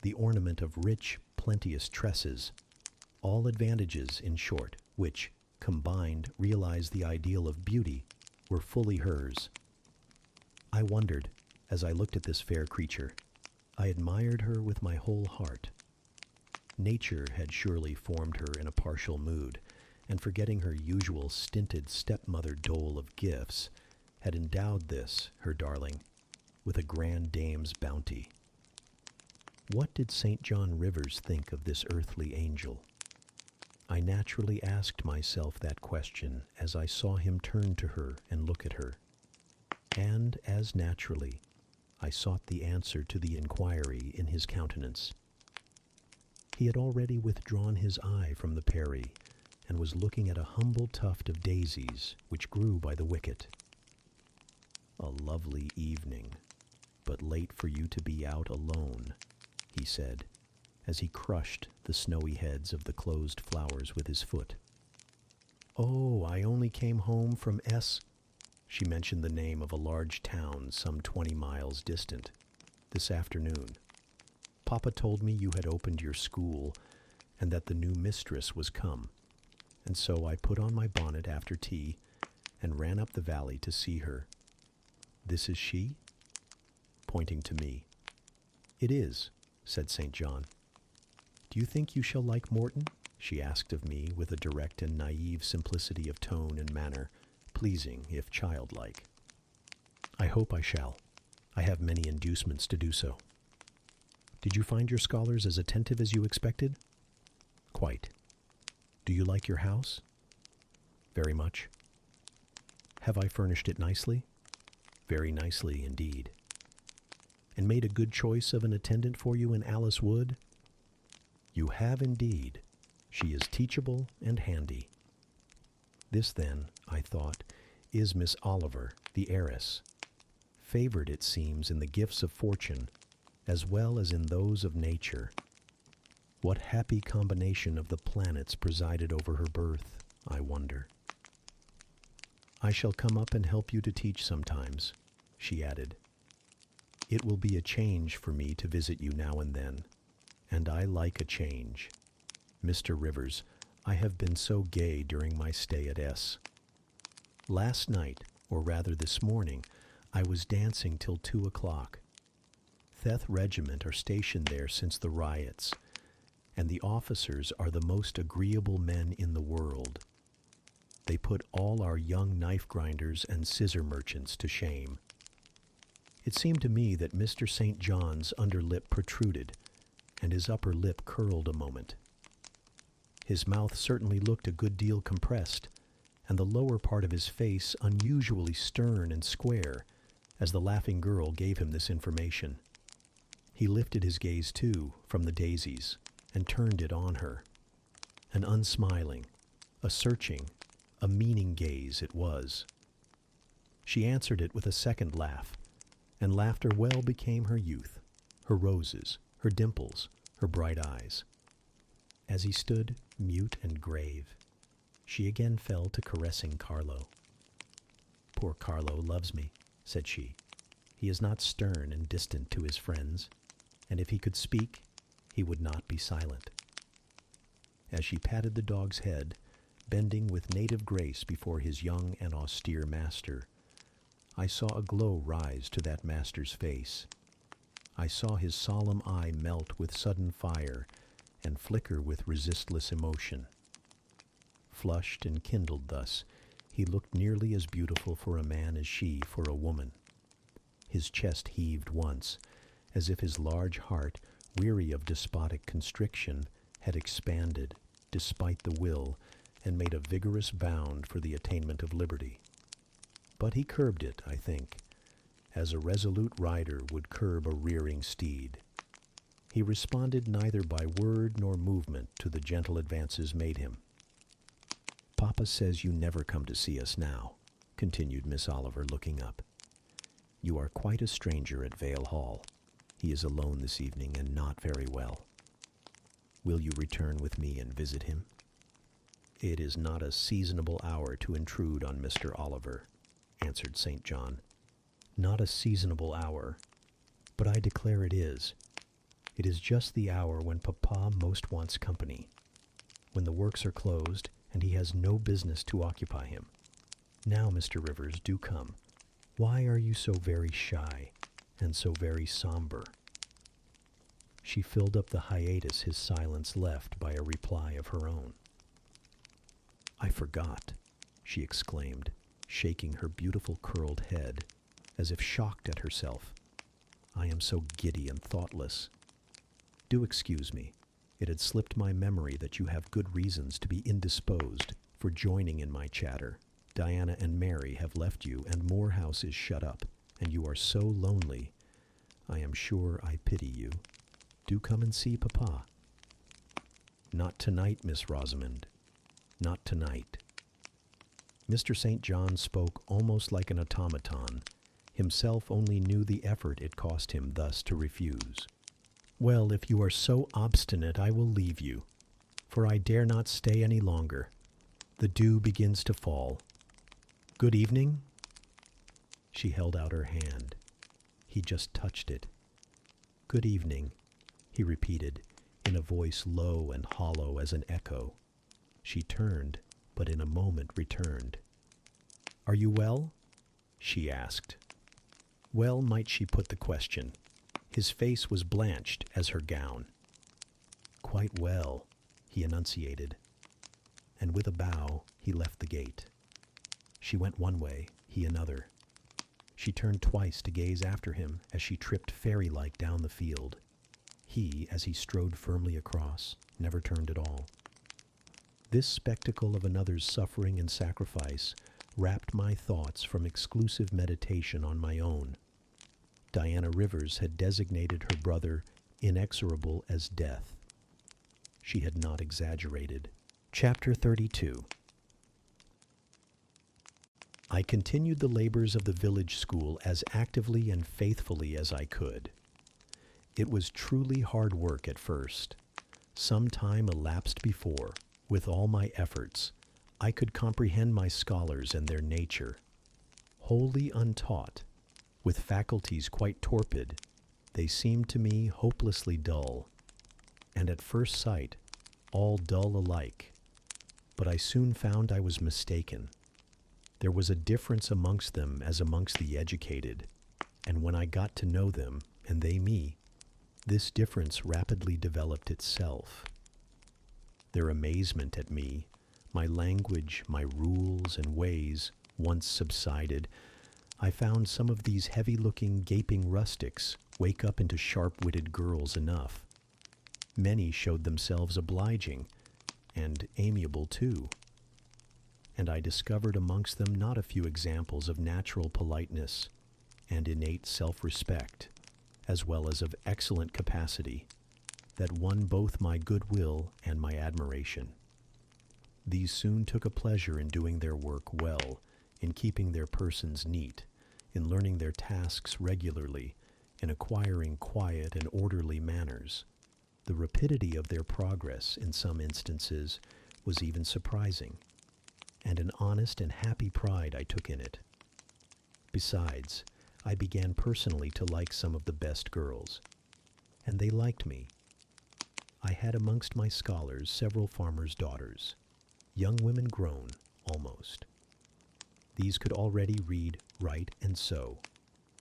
the ornament of rich, plenteous tresses, all advantages, in short, which, combined, realize the ideal of beauty, were fully hers. I wondered, as I looked at this fair creature, I admired her with my whole heart. Nature had surely formed her in a partial mood, and forgetting her usual stinted stepmother dole of gifts, had endowed this, her darling, with a grand dame's bounty. What did St. John Rivers think of this earthly angel? I naturally asked myself that question as I saw him turn to her and look at her. And, as naturally, I sought the answer to the inquiry in his countenance. He had already withdrawn his eye from the Peri, and was looking at a humble tuft of daisies which grew by the wicket. "A lovely evening, but late for you to be out alone," he said, as he crushed the snowy heads of the closed flowers with his foot. "Oh, I only came home from S." She mentioned the name of a large town some 20 miles distant. "This afternoon. Papa told me you had opened your school, and that the new mistress was come. And so I put on my bonnet after tea and ran up the valley to see her. This is she?" Pointing to me. "It is," said St. John. "Do you think you shall like Morton?" she asked of me with a direct and naive simplicity of tone and manner, pleasing if childlike. "I hope I shall. I have many inducements to do so." "Did you find your scholars as attentive as you expected?" "Quite." "Do you like your house?" "Very much." "Have I furnished it nicely?" "Very nicely indeed." and made a good choice of an attendant for you in Alice Wood? You have indeed. She is teachable and handy. This, then, I thought, is Miss Oliver, the heiress, favored, it seems, in the gifts of fortune, as well as in those of nature. What happy combination of the planets presided over her birth, I wonder. I shall come up and help you to teach sometimes, she added. It will be a change for me to visit you now and then, and I like a change. Mr. Rivers, I have been so gay during my stay at S. Last night, or rather this morning, I was dancing till 2 o'clock. Theth Regiment are stationed there since the riots, and the officers are the most agreeable men in the world. They put all our young knife grinders and scissor merchants to shame. It seemed to me that Mr. St. John's under lip protruded, and his upper lip curled a moment. His mouth certainly looked a good deal compressed, and the lower part of his face unusually stern and square, as the laughing girl gave him this information. He lifted his gaze, too, from the daisies, and turned it on her. An unsmiling, a searching, a meaning gaze it was. She answered it with a second laugh, and laughter well became her youth, her roses, her dimples, her bright eyes. As he stood, mute and grave, she again fell to caressing Carlo. Poor Carlo loves me, said she. He is not stern and distant to his friends, and if he could speak, he would not be silent. As she patted the dog's head, bending with native grace before his young and austere master, I saw a glow rise to that master's face. I saw his solemn eye melt with sudden fire and flicker with resistless emotion. Flushed and kindled thus, he looked nearly as beautiful for a man as she for a woman. His chest heaved once, as if his large heart, weary of despotic constriction, had expanded, despite the will, and made a vigorous bound for the attainment of liberty. But he curbed it, I think, as a resolute rider would curb a rearing steed. He responded neither by word nor movement to the gentle advances made him. Papa says you never come to see us now, continued Miss Oliver, looking up. You are quite a stranger at Vale Hall. He is alone this evening and not very well. Will you return with me and visit him? It is not a seasonable hour to intrude on Mr. Oliver, answered St. John. Not a seasonable hour, but I declare it is. It is just the hour when Papa most wants company, when the works are closed and he has no business to occupy him. Now, Mr. Rivers, do come. Why are you so very shy and so very somber? She filled up the hiatus his silence left by a reply of her own. I forgot, she exclaimed, shaking her beautiful curled head, as if shocked at herself. I am so giddy and thoughtless. Do excuse me. It had slipped my memory that you have good reasons to be indisposed for joining in my chatter. Diana and Mary have left you, and Moor House is shut up, and you are so lonely. I am sure I pity you. Do come and see Papa. Not tonight, Miss Rosamond. Not tonight. Mr. St. John spoke almost like an automaton. Himself only knew the effort it cost him thus to refuse. Well, if you are so obstinate, I will leave you, for I dare not stay any longer. The dew begins to fall. Good evening. She held out her hand. He just touched it. Good evening, he repeated, in a voice low and hollow as an echo. She turned, but in a moment returned. Are you well? She asked. Well might she put the question. His face was blanched as her gown. Quite well, he enunciated, and with a bow he left the gate. She went one way, he another. She turned twice to gaze after him as she tripped fairy-like down the field. He, as he strode firmly across, never turned at all. This spectacle of another's suffering and sacrifice rapt my thoughts from exclusive meditation on my own. Diana Rivers had designated her brother inexorable as death. She had not exaggerated. Chapter 32. I continued the labors of the village school as actively and faithfully as I could. It was truly hard work at first. Some time elapsed before, with all my efforts, I could comprehend my scholars and their nature. Wholly untaught, with faculties quite torpid, they seemed to me hopelessly dull, and at first sight, all dull alike. But I soon found I was mistaken. There was a difference amongst them as amongst the educated, and when I got to know them, and they me, this difference rapidly developed itself. Their amazement at me, my language, my rules and ways, once subsided, I found some of these heavy-looking, gaping rustics wake up into sharp-witted girls enough. Many showed themselves obliging, and amiable too. And I discovered amongst them not a few examples of natural politeness and innate self-respect, as well as of excellent capacity, that won both my goodwill and my admiration. These soon took a pleasure in doing their work well, in keeping their persons neat, in learning their tasks regularly, in acquiring quiet and orderly manners. The rapidity of their progress in some instances was even surprising, and an honest and happy pride I took in it. Besides, I began personally to like some of the best girls, and they liked me. I had amongst my scholars several farmers' daughters, young women grown, almost. These could already read, write, and sew,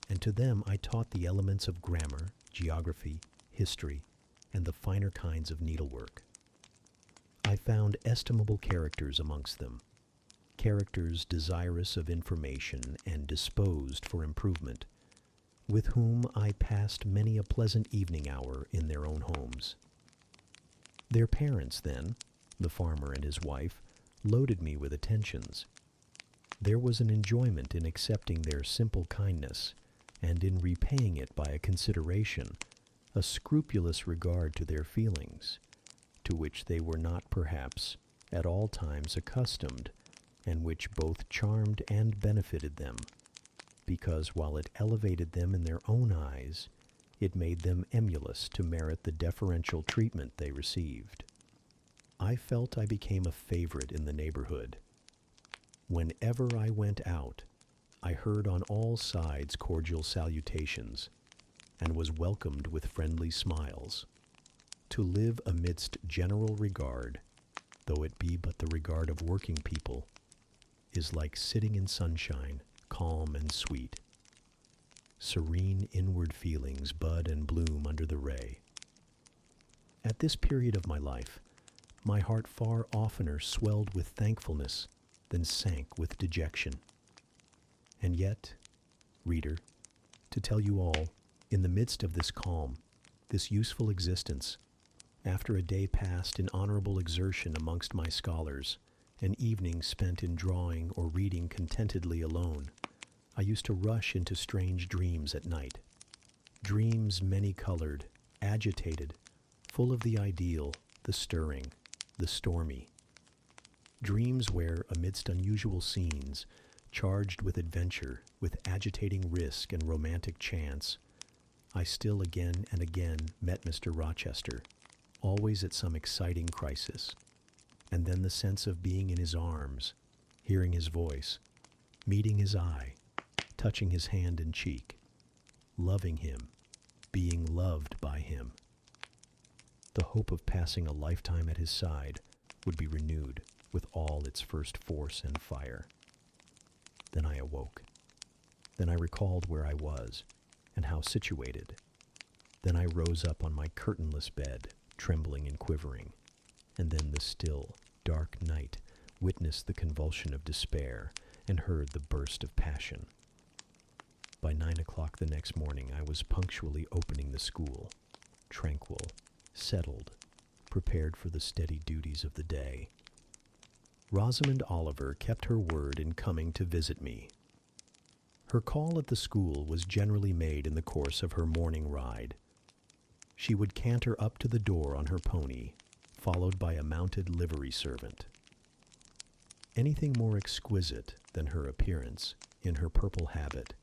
and to them I taught the elements of grammar, geography, history, and the finer kinds of needlework. I found estimable characters amongst them, characters desirous of information and disposed for improvement, with whom I passed many a pleasant evening hour in their own homes. Their parents, then, the farmer and his wife, loaded me with attentions. There was an enjoyment in accepting their simple kindness, and in repaying it by a consideration, a scrupulous regard to their feelings, to which they were not perhaps at all times accustomed, and which both charmed and benefited them, because while it elevated them in their own eyes, it made them emulous to merit the deferential treatment they received. I felt I became a favorite in the neighborhood. Whenever I went out, I heard on all sides cordial salutations, and was welcomed with friendly smiles. To live amidst general regard, though it be but the regard of working people, is like sitting in sunshine, calm and sweet. Serene inward feelings bud and bloom under the ray. At this period of my life, my heart far oftener swelled with thankfulness than sank with dejection. And yet, reader, to tell you all, in the midst of this calm, this useful existence, after a day passed in honorable exertion amongst my scholars, an evening spent in drawing or reading contentedly alone, I used to rush into strange dreams at night. Dreams many-colored, agitated, full of the ideal, the stirring, the stormy. Dreams where, amidst unusual scenes, charged with adventure, with agitating risk and romantic chance, I still again and again met Mr. Rochester, always at some exciting crisis, and then the sense of being in his arms, hearing his voice, meeting his eye, touching his hand and cheek, loving him, being loved by him. The hope of passing a lifetime at his side would be renewed with all its first force and fire. Then I awoke. Then I recalled where I was and how situated. Then I rose up on my curtainless bed, trembling and quivering, and then the still, dark night witnessed the convulsion of despair and heard the burst of passion. By 9 o'clock the next morning I was punctually opening the school, tranquil, settled, prepared for the steady duties of the day. Rosamond Oliver kept her word in coming to visit me. Her call at the school was generally made in the course of her morning ride. She would canter up to the door on her pony, followed by a mounted livery servant. Anything more exquisite than her appearance, in her purple habit,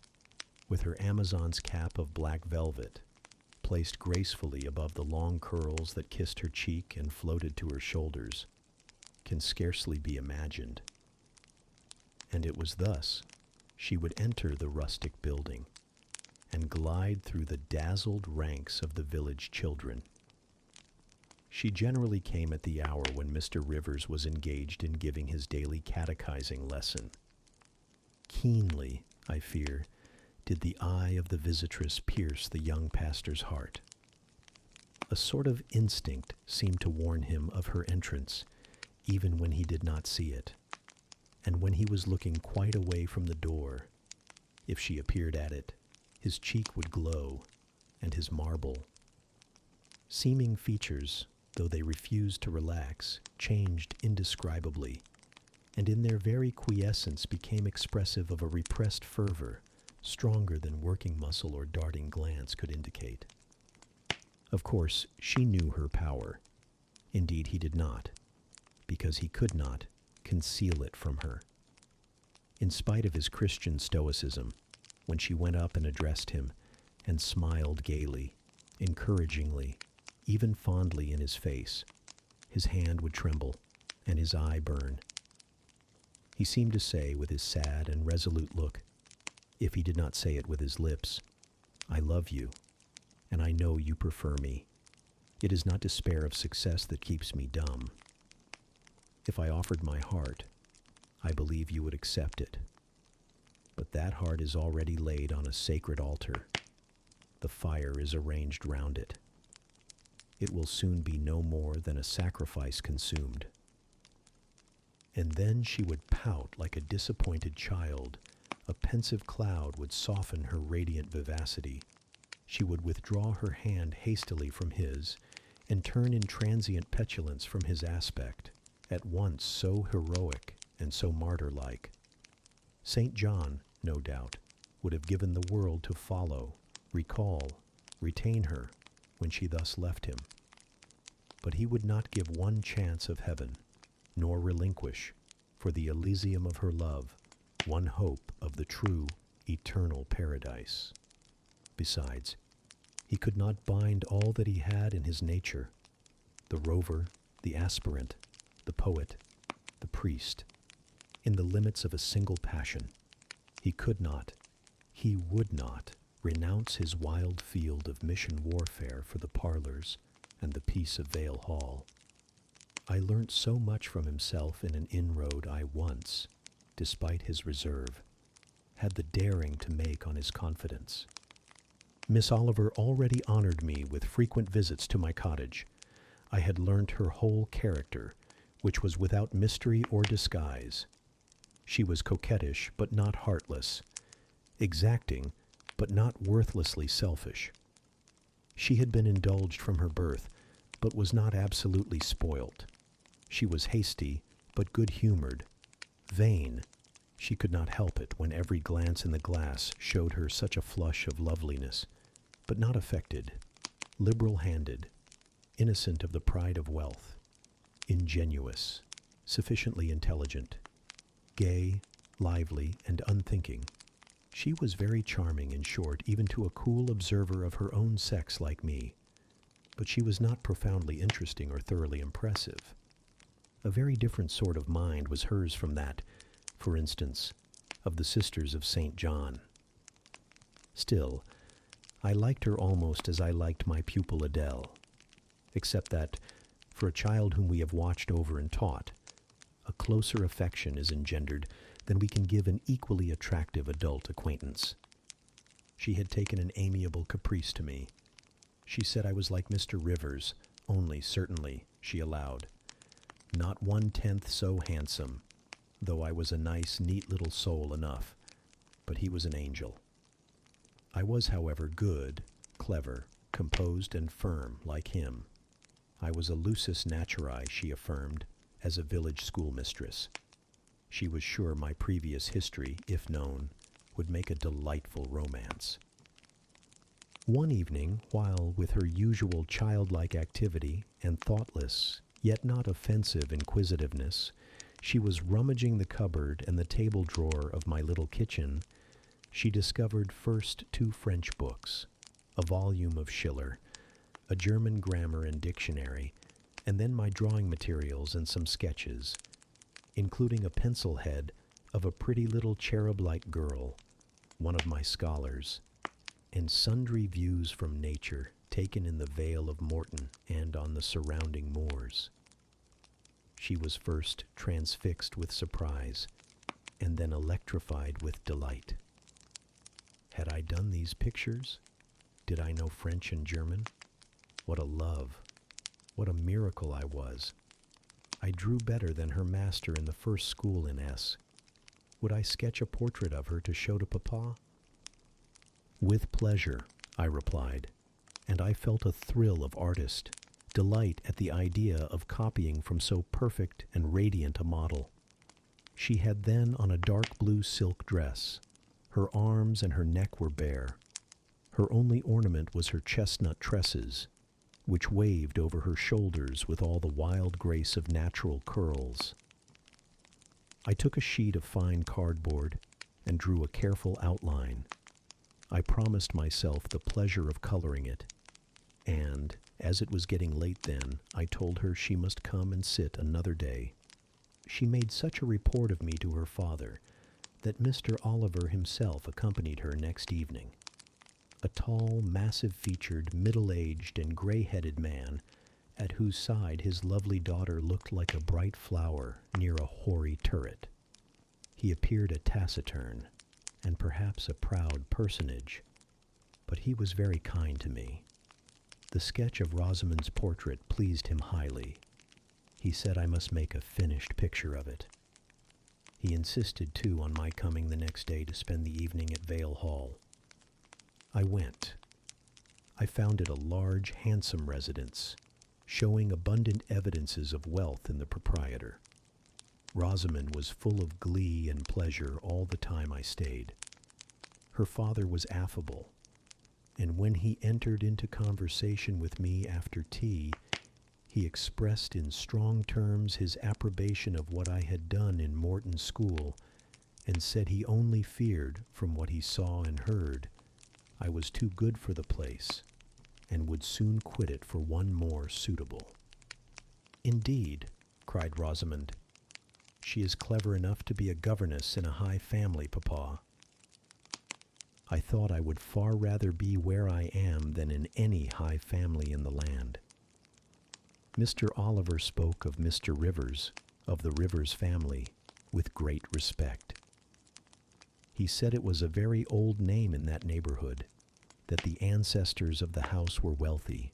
with her Amazon's cap of black velvet, placed gracefully above the long curls that kissed her cheek and floated to her shoulders, can scarcely be imagined. And it was thus she would enter the rustic building and glide through the dazzled ranks of the village children. She generally came at the hour when Mr. Rivers was engaged in giving his daily catechizing lesson. Keenly, I fear, did the eye of the visitress pierce the young pastor's heart. A sort of instinct seemed to warn him of her entrance, even when he did not see it, and when he was looking quite away from the door. If she appeared at it, his cheek would glow, and his marble. Seeming features, though they refused to relax, changed indescribably, and in their very quiescence became expressive of a repressed fervor, stronger than working muscle or darting glance could indicate. Of course, she knew her power. Indeed, he did not, because he could not conceal it from her. In spite of his Christian stoicism, when she went up and addressed him, and smiled gaily, encouragingly, even fondly in his face, his hand would tremble, and his eye burn. He seemed to say with his sad and resolute look, if he did not say it with his lips, "I love you, and I know you prefer me. It is not despair of success that keeps me dumb. If I offered my heart, I believe you would accept it. But that heart is already laid on a sacred altar. The fire is arranged round it. It will soon be no more than a sacrifice consumed." And then she would pout like a disappointed child. A pensive cloud would soften her radiant vivacity. She would withdraw her hand hastily from his, and turn in transient petulance from his aspect, at once so heroic and so martyr-like. St. John, no doubt, would have given the world to follow, recall, retain her, when she thus left him. But he would not give one chance of heaven, nor relinquish, for the Elysium of her love, one hope of the true, eternal paradise. Besides, he could not bind all that he had in his nature, the rover, the aspirant, the poet, the priest, in the limits of a single passion. He could not, he would not, renounce his wild field of mission warfare for the parlors and the peace of Vale Hall. I learnt so much from himself in an inroad I once, despite his reserve, had the daring to make on his confidence. Miss Oliver already honored me with frequent visits to my cottage. I had learnt her whole character, which was without mystery or disguise. She was coquettish, but not heartless, exacting, but not worthlessly selfish. She had been indulged from her birth, but was not absolutely spoilt. She was hasty, but good-humored, vain. She could not help it when every glance in the glass showed her such a flush of loveliness, but not affected, liberal-handed, innocent of the pride of wealth, ingenuous, sufficiently intelligent, gay, lively, and unthinking. She was very charming, in short, even to a cool observer of her own sex like me, but she was not profoundly interesting or thoroughly impressive. A very different sort of mind was hers from that, for instance, of the sisters of St. John. Still, I liked her almost as I liked my pupil Adele, except that, for a child whom we have watched over and taught, a closer affection is engendered than we can give an equally attractive adult acquaintance. She had taken an amiable caprice to me. She said I was like Mr. Rivers, only, certainly, she allowed, not 1/10 so handsome, though I was a nice, neat little soul enough, but he was an angel. I was, however, good, clever, composed, and firm, like him. I was a lusus naturae, she affirmed, as a village schoolmistress. She was sure my previous history, if known, would make a delightful romance. One evening, while with her usual childlike activity and thoughtless, yet not offensive inquisitiveness, she was rummaging the cupboard and the table drawer of my little kitchen, she discovered first 2 French books, a volume of Schiller, a German grammar and dictionary, and then my drawing materials and some sketches, including a pencil head of a pretty little cherub-like girl, one of my scholars, and sundry views from nature taken in the Vale of Morton and on the surrounding moors. She was first transfixed with surprise, and then electrified with delight. Had I done these pictures? Did I know French and German? What a love! What a miracle I was! I drew better than her master in the first school in S. Would I sketch a portrait of her to show to Papa? With pleasure, I replied, and I felt a thrill of artist, delight at the idea of copying from so perfect and radiant a model. She had then on a dark blue silk dress. Her arms and her neck were bare. Her only ornament was her chestnut tresses, which waved over her shoulders with all the wild grace of natural curls. I took a sheet of fine cardboard and drew a careful outline. I promised myself the pleasure of coloring it, and, as it was getting late then, I told her she must come and sit another day. She made such a report of me to her father that Mr. Oliver himself accompanied her next evening. A tall, massive-featured, middle-aged, and gray-headed man, at whose side his lovely daughter looked like a bright flower near a hoary turret. He appeared a taciturn, and perhaps a proud personage, but he was very kind to me. The sketch of Rosamond's portrait pleased him highly. He said I must make a finished picture of it. He insisted, too, on my coming the next day to spend the evening at Vale Hall. I went. I found it a large, handsome residence, showing abundant evidences of wealth in the proprietor. Rosamond was full of glee and pleasure all the time I stayed. Her father was affable, and when he entered into conversation with me after tea, he expressed in strong terms his approbation of what I had done in Morton School, and said he only feared, from what he saw and heard, I was too good for the place, and would soon quit it for one more suitable. "Indeed," cried Rosamond, "she is clever enough to be a governess in a high family, Papa." I thought I would far rather be where I am than in any high family in the land. Mr. Oliver spoke of Mr. Rivers, of the Rivers family, with great respect. He said it was a very old name in that neighborhood, that the ancestors of the house were wealthy,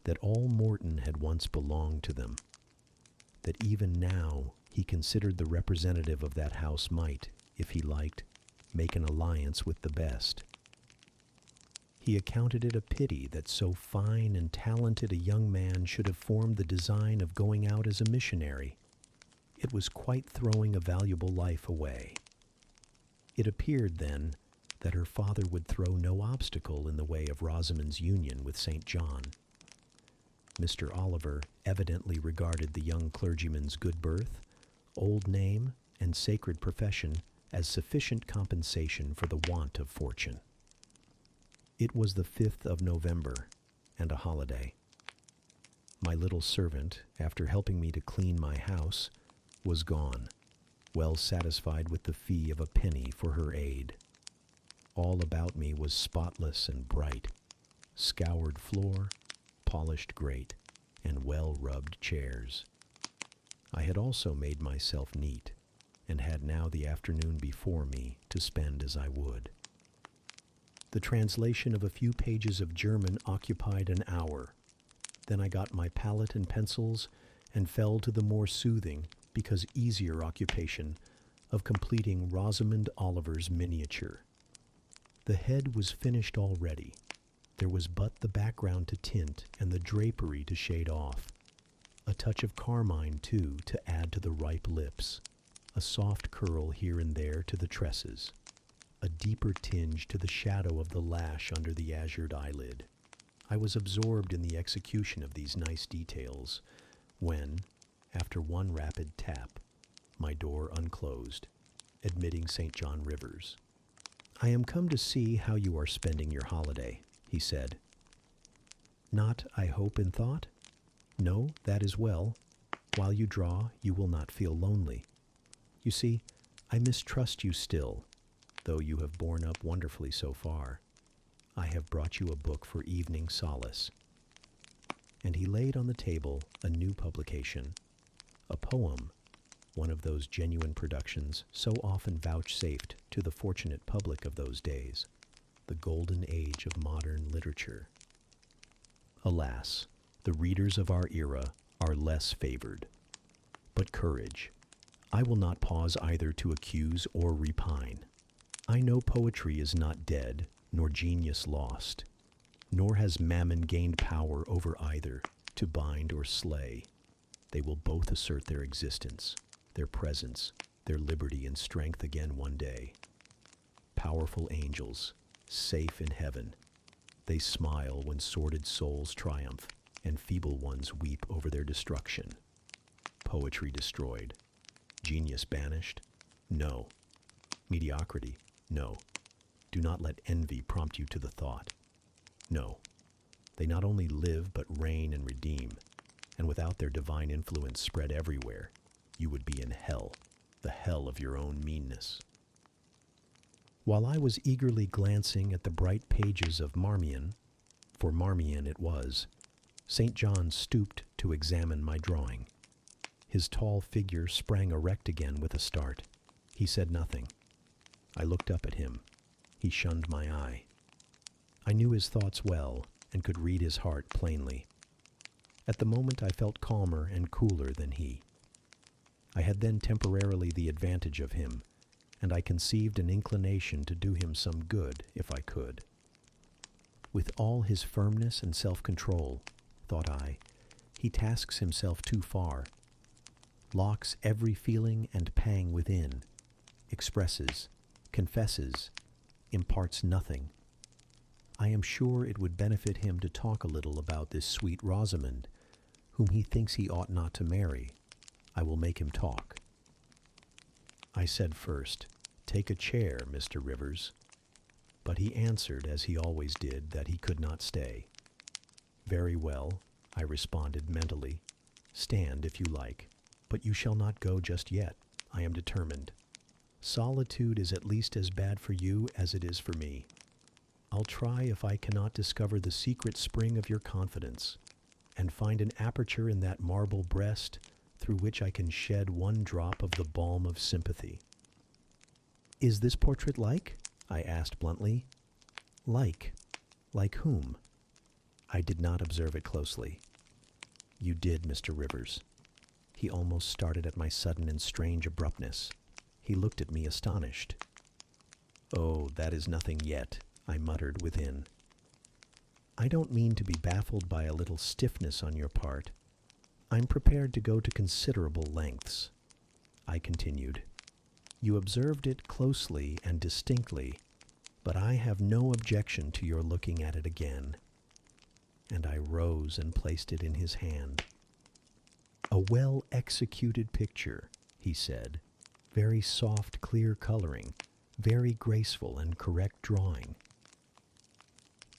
that all Morton had once belonged to them, that even now he considered the representative of that house might, if he liked, make an alliance with the best. He accounted it a pity that so fine and talented a young man should have formed the design of going out as a missionary. It was quite throwing a valuable life away. It appeared, then, that her father would throw no obstacle in the way of Rosamond's union with St. John. Mr. Oliver evidently regarded the young clergyman's good birth, old name, and sacred profession as sufficient compensation for the want of fortune. It was the 5th of November, and a holiday. My little servant, after helping me to clean my house, was gone, well satisfied with the fee of a penny for her aid. All about me was spotless and bright, scoured floor, polished grate, and well-rubbed chairs. I had also made myself neat, and had now the afternoon before me to spend as I would. The translation of a few pages of German occupied an hour. Then I got my palette and pencils and fell to the more soothing, because easier occupation, of completing Rosamond Oliver's miniature. The head was finished already. There was but the background to tint and the drapery to shade off. A touch of carmine, too, to add to the ripe lips. A soft curl here and there to the tresses. a deeper tinge to the shadow of the lash under the azured eyelid. I was absorbed in the execution of these nice details when, after one rapid tap, my door unclosed, admitting St. John Rivers. "I am come to see how you are spending your holiday," he said. "Not, I hope, in thought? No, that is well. While you draw, you will not feel lonely. You see, I mistrust you still, though you have borne up wonderfully so far. I have brought you a book for evening solace." And he laid on the table a new publication, a poem, one of those genuine productions so often vouchsafed to the fortunate public of those days, the golden age of modern literature. Alas, the readers of our era are less favored. But courage. I will not pause either to accuse or repine. I know poetry is not dead, nor genius lost, nor has mammon gained power over either to bind or slay. They will both assert their existence, their presence, their liberty and strength again one day. Powerful angels, safe in heaven, they smile when sordid souls triumph and feeble ones weep over their destruction. Poetry destroyed. Genius banished? No. Mediocrity? No. Do not let envy prompt you to the thought. No. They not only live but reign and redeem, and without their divine influence spread everywhere, you would be in hell, the hell of your own meanness. While I was eagerly glancing at the bright pages of Marmion, for Marmion it was, St. John stooped to examine my drawing. His tall figure sprang erect again with a start. He said nothing. I looked up at him. He shunned my eye. I knew his thoughts well and could read his heart plainly. At the moment I felt calmer and cooler than he. I had then temporarily the advantage of him, and I conceived an inclination to do him some good if I could. With all his firmness and self-control, thought I, he tasks himself too far, locks every feeling and pang within, expresses, confesses, imparts nothing. I am sure it would benefit him to talk a little about this sweet Rosamond, whom he thinks he ought not to marry. I will make him talk. I said first, "Take a chair, Mr. Rivers." But he answered, as he always did, that he could not stay. "Very well," I responded mentally. "Stand if you like, but you shall not go just yet. I am determined. Solitude is at least as bad for you as it is for me. I'll try if I cannot discover the secret spring of your confidence, and find an aperture in that marble breast through which I can shed one drop of the balm of sympathy." "Is this portrait like?" I asked bluntly. "Like? Like whom?" I did not observe it closely. "You did, Mr. Rivers." He almost started at my sudden and strange abruptness. He looked at me astonished. "Oh, that is nothing yet," I muttered within. "I don't mean to be baffled by a little stiffness on your part. I'm prepared to go to considerable lengths." I continued. "You observed it closely and distinctly, but I have no objection to your looking at it again." And I rose and placed it in his hand. "A well-executed picture," he said. "Very soft, clear coloring, very graceful and correct drawing."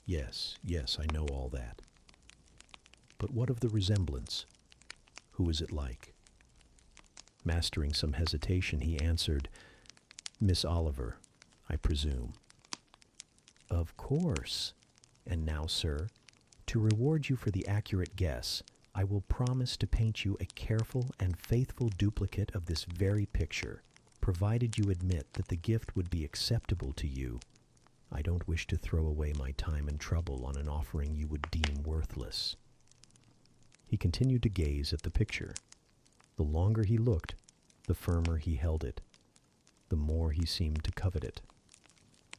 Yes, I know all that. But what of the resemblance? Who is it like?" Mastering some hesitation, he answered, "Miss Oliver, I presume." "Of course. And now, sir, to reward you for the accurate guess, I will promise to paint you a careful and faithful duplicate of this very picture, provided you admit that the gift would be acceptable to you. I don't wish to throw away my time and trouble on an offering you would deem worthless." He continued to gaze at the picture. The longer he looked, the firmer he held it, the more he seemed to covet it.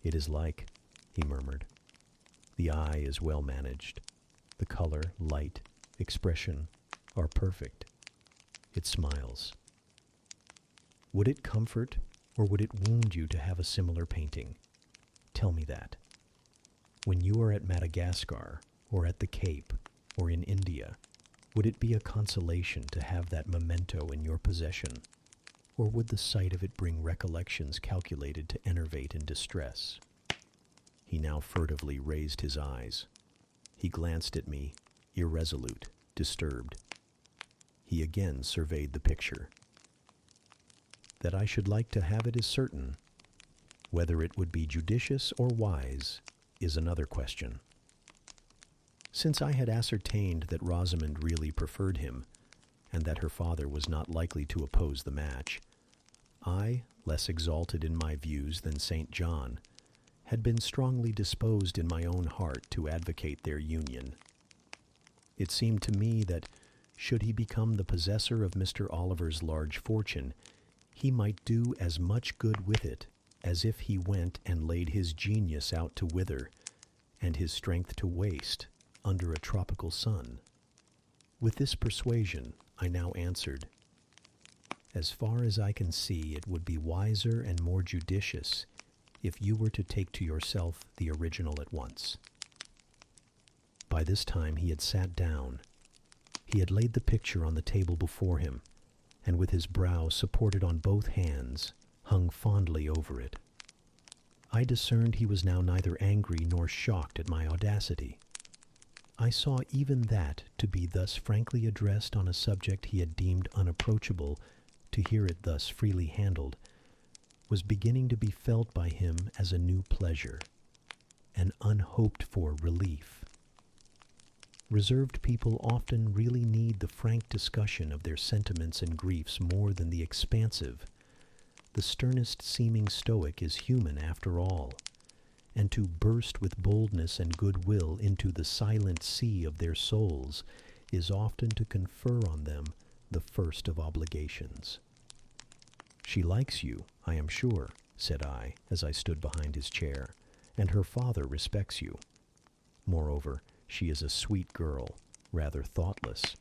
"It is like," he murmured. "The eye is well managed. The color, light, expression are perfect. It smiles. Would it comfort or would it wound you to have a similar painting? Tell me that. When you are at Madagascar, or at the Cape, or in India, would it be a consolation to have that memento in your possession, or would the sight of it bring recollections calculated to enervate in distress? He now furtively raised his eyes. He glanced at me, irresolute, disturbed. He again surveyed the picture. That I should like to have it is certain. Whether it would be judicious or wise is another question. Since I had ascertained that Rosamond really preferred him, and that her father was not likely to oppose the match, I, less exalted in my views than St. John, had been strongly disposed in my own heart to advocate their union. It seemed to me that, should he become the possessor of Mr. Oliver's large fortune, he might do as much good with it as if he went and laid his genius out to wither, and his strength to waste, under a tropical sun. With this persuasion, I now answered, as far as I can see, it would be wiser and more judicious if you were to take to yourself the original at once. By this time he had sat down. He had laid the picture on the table before him, and with his brow supported on both hands, hung fondly over it. I discerned he was now neither angry nor shocked at my audacity. I saw even that to be thus frankly addressed on a subject he had deemed unapproachable, to hear it thus freely handled, was beginning to be felt by him as a new pleasure, an unhoped-for relief. Reserved people often really need the frank discussion of their sentiments and griefs more than the expansive. The sternest-seeming stoic is human after all, and to burst with boldness and goodwill into the silent sea of their souls is often to confer on them the first of obligations. She likes you, I am sure, said I, as I stood behind his chair, and her father respects you. Moreover, she is a sweet girl, rather thoughtless,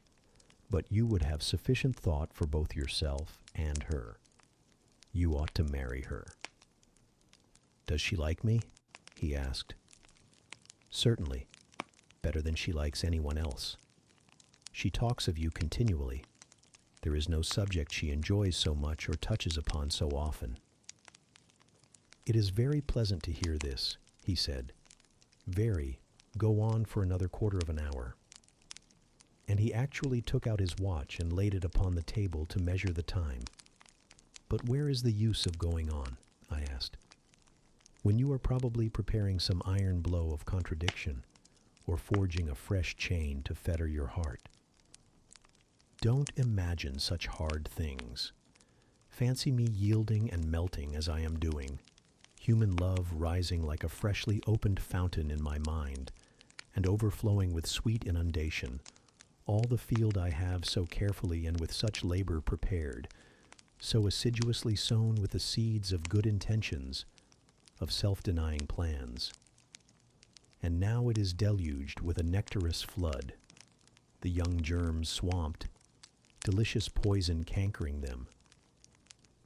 but you would have sufficient thought for both yourself and her. You ought to marry her. Does she like me? He asked. Certainly, better than she likes anyone else. She talks of you continually. There is no subject she enjoys so much or touches upon so often. It is very pleasant to hear this, he said. Very. Go on for another quarter of an hour. And he actually took out his watch and laid it upon the table to measure the time. But where is the use of going on? I asked. When you are probably preparing some iron blow of contradiction, or forging a fresh chain to fetter your heart. Don't imagine such hard things. Fancy me yielding and melting as I am doing, human love rising like a freshly opened fountain in my mind, and overflowing with sweet inundation, all the field I have so carefully and with such labor prepared, so assiduously sown with the seeds of good intentions, of self-denying plans. And now it is deluged with a nectarous flood, the young germs swamped, delicious poison cankering them.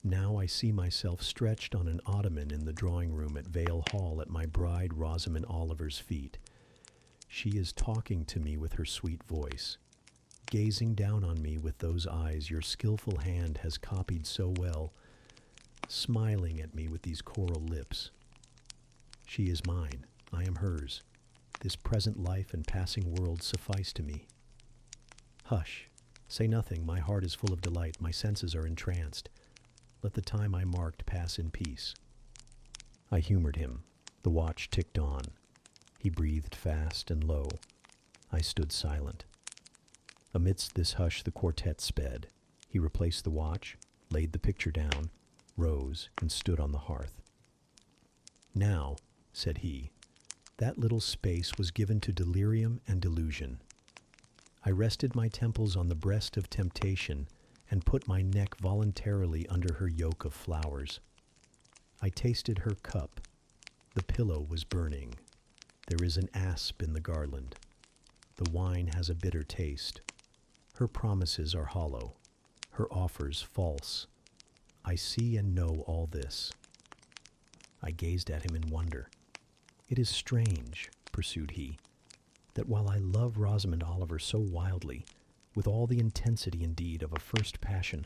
Now I see myself stretched on an ottoman in the drawing-room at Vale Hall at my bride Rosamond Oliver's feet. She is talking to me with her sweet voice, gazing down on me with those eyes your skillful hand has copied so well, smiling at me with these coral lips. She is mine, I am hers. This present life and passing world suffice to me. Hush, say nothing, my heart is full of delight, my senses are entranced. Let the time I marked pass in peace. I humored him. The watch ticked on. He breathed fast and low. I stood silent. Amidst this hush the quartet sped. He replaced the watch, laid the picture down, rose, and stood on the hearth. Now, said he, that little space was given to delirium and delusion. I rested my temples on the breast of temptation and put my neck voluntarily under her yoke of flowers. I tasted her cup. The pillow was burning. There is an asp in the garland. The wine has a bitter taste. Her promises are hollow, her offers false. I see and know all this. I gazed at him in wonder. It is strange, pursued he, that while I love Rosamond Oliver so wildly, with all the intensity indeed of a first passion,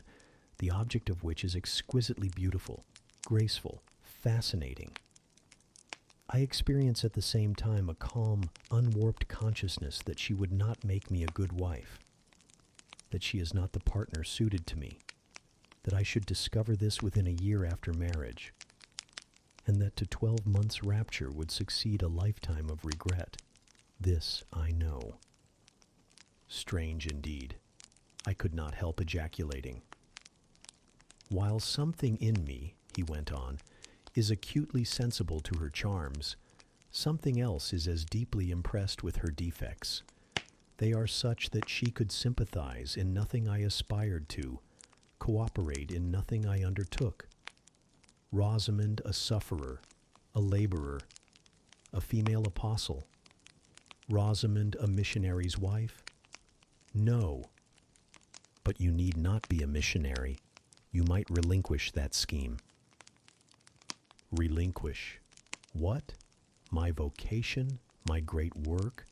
the object of which is exquisitely beautiful, graceful, fascinating, I experience at the same time a calm, unwarped consciousness that she would not make me a good wife, that she is not the partner suited to me, that I should discover this within a year after marriage, and that to 12 months' rapture would succeed a lifetime of regret. This I know. Strange indeed, I could not help ejaculating. While something in me, he went on, is acutely sensible to her charms, something else is as deeply impressed with her defects. They are such that she could sympathize in nothing I aspired to, cooperate in nothing I undertook. Rosamond a sufferer, a laborer, a female apostle. Rosamond a missionary's wife? No. But you need not be a missionary. You might relinquish that scheme. Relinquish? What? My vocation? My great work?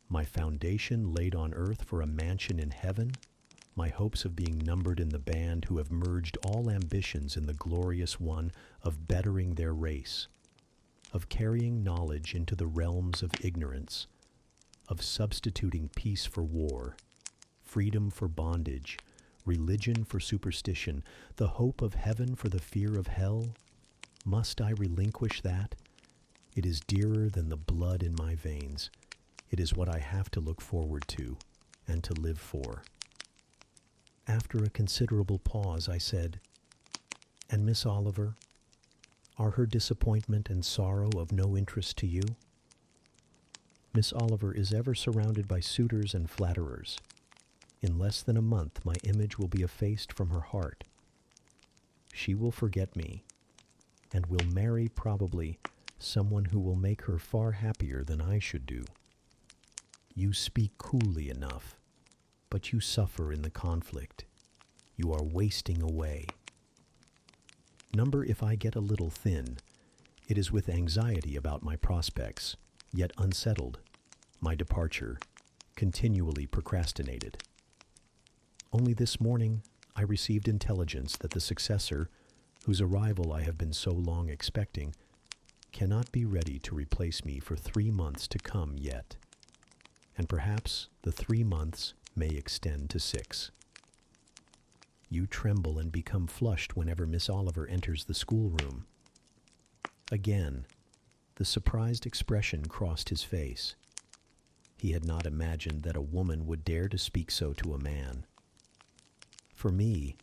My foundation laid on earth for a mansion in heaven? My hopes of being numbered in the band who have merged all ambitions in the glorious one of bettering their race, of carrying knowledge into the realms of ignorance, of substituting peace for war, freedom for bondage, religion for superstition, the hope of heaven for the fear of hell? Must I relinquish that? It is dearer than the blood in my veins. It is what I have to look forward to and to live for. After a considerable pause, I said, "And Miss Oliver, are her disappointment and sorrow of no interest to you?" Miss Oliver is ever surrounded by suitors and flatterers. In less than a month, my image will be effaced from her heart. She will forget me, and will marry, probably, someone who will make her far happier than I should do. You speak coolly enough, but you suffer in the conflict. You are wasting away. Number, if I get a little thin, it is with anxiety about my prospects, yet unsettled, my departure, continually procrastinated. Only this morning I received intelligence that the successor, whose arrival I have been so long expecting, cannot be ready to replace me for 3 months to come yet, and perhaps the 3 months may extend to 6. You tremble and become flushed whenever Miss Oliver enters the schoolroom. Again, the surprised expression crossed his face. He had not imagined that a woman would dare to speak so to a man. For me,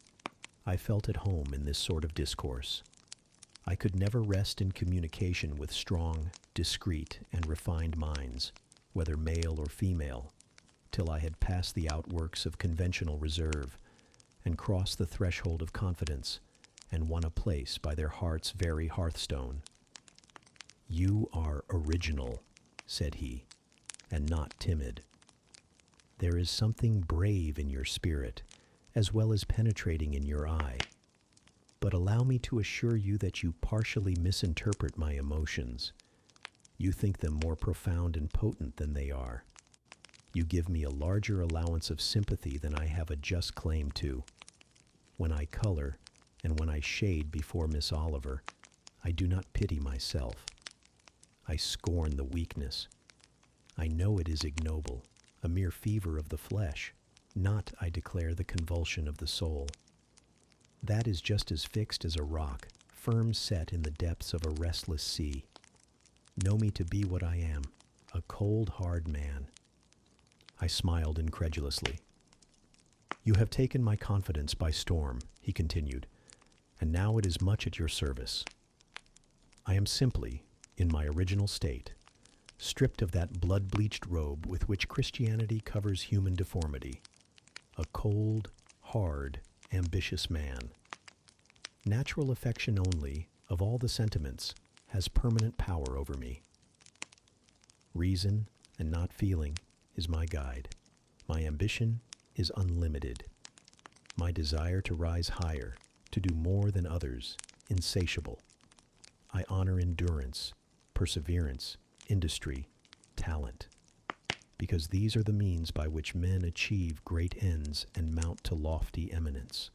I felt at home in this sort of discourse. I could never rest in communication with strong, discreet, and refined minds, whether male or female, till I had passed the outworks of conventional reserve and crossed the threshold of confidence and won a place by their heart's very hearthstone. "You are original," said he, "and not timid. There is something brave in your spirit, as well as penetrating in your eye. But allow me to assure you that you partially misinterpret my emotions. You think them more profound and potent than they are. You give me a larger allowance of sympathy than I have a just claim to. When I color, and when I shade before Miss Oliver, I do not pity myself. I scorn the weakness. I know it is ignoble, a mere fever of the flesh, not, I declare, the convulsion of the soul. That is just as fixed as a rock, firm set in the depths of a restless sea. Know me to be what I am, a cold, hard man." I smiled incredulously. "You have taken my confidence by storm," he continued, "and now it is much at your service. I am simply, in my original state, stripped of that blood-bleached robe with which Christianity covers human deformity, a cold, hard, ambitious man. Natural affection only, of all the sentiments, has permanent power over me. Reason, and not feeling, is my guide. My ambition is unlimited. My desire to rise higher, to do more than others, insatiable. I honor endurance, perseverance, industry, talent, because these are the means by which men achieve great ends and mount to lofty eminence.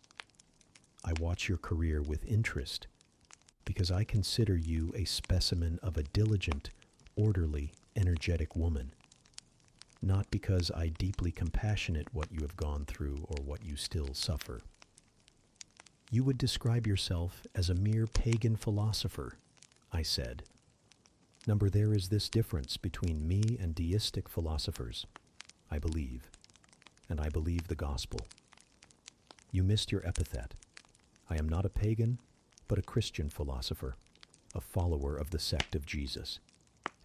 I watch your career with interest because I consider you a specimen of a diligent, orderly, energetic woman, not because I deeply compassionate what you have gone through or what you still suffer. You would describe yourself as a mere pagan philosopher, I said. Number, there is this difference between me and deistic philosophers, I believe, and I believe the gospel. You missed your epithet. I am not a pagan, but a Christian philosopher, a follower of the sect of Jesus.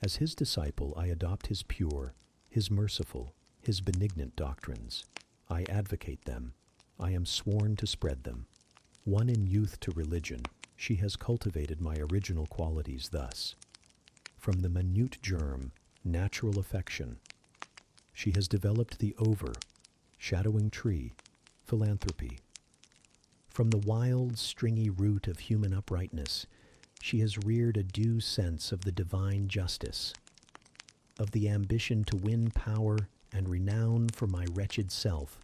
As his disciple, I adopt his pure, his merciful, his benignant doctrines. I advocate them. I am sworn to spread them. Won in youth to religion, she has cultivated my original qualities thus. From the minute germ, natural affection, she has developed the over, shadowing tree, philanthropy. From the wild, stringy root of human uprightness, she has reared a due sense of the divine justice, of the ambition to win power and renown for my wretched self.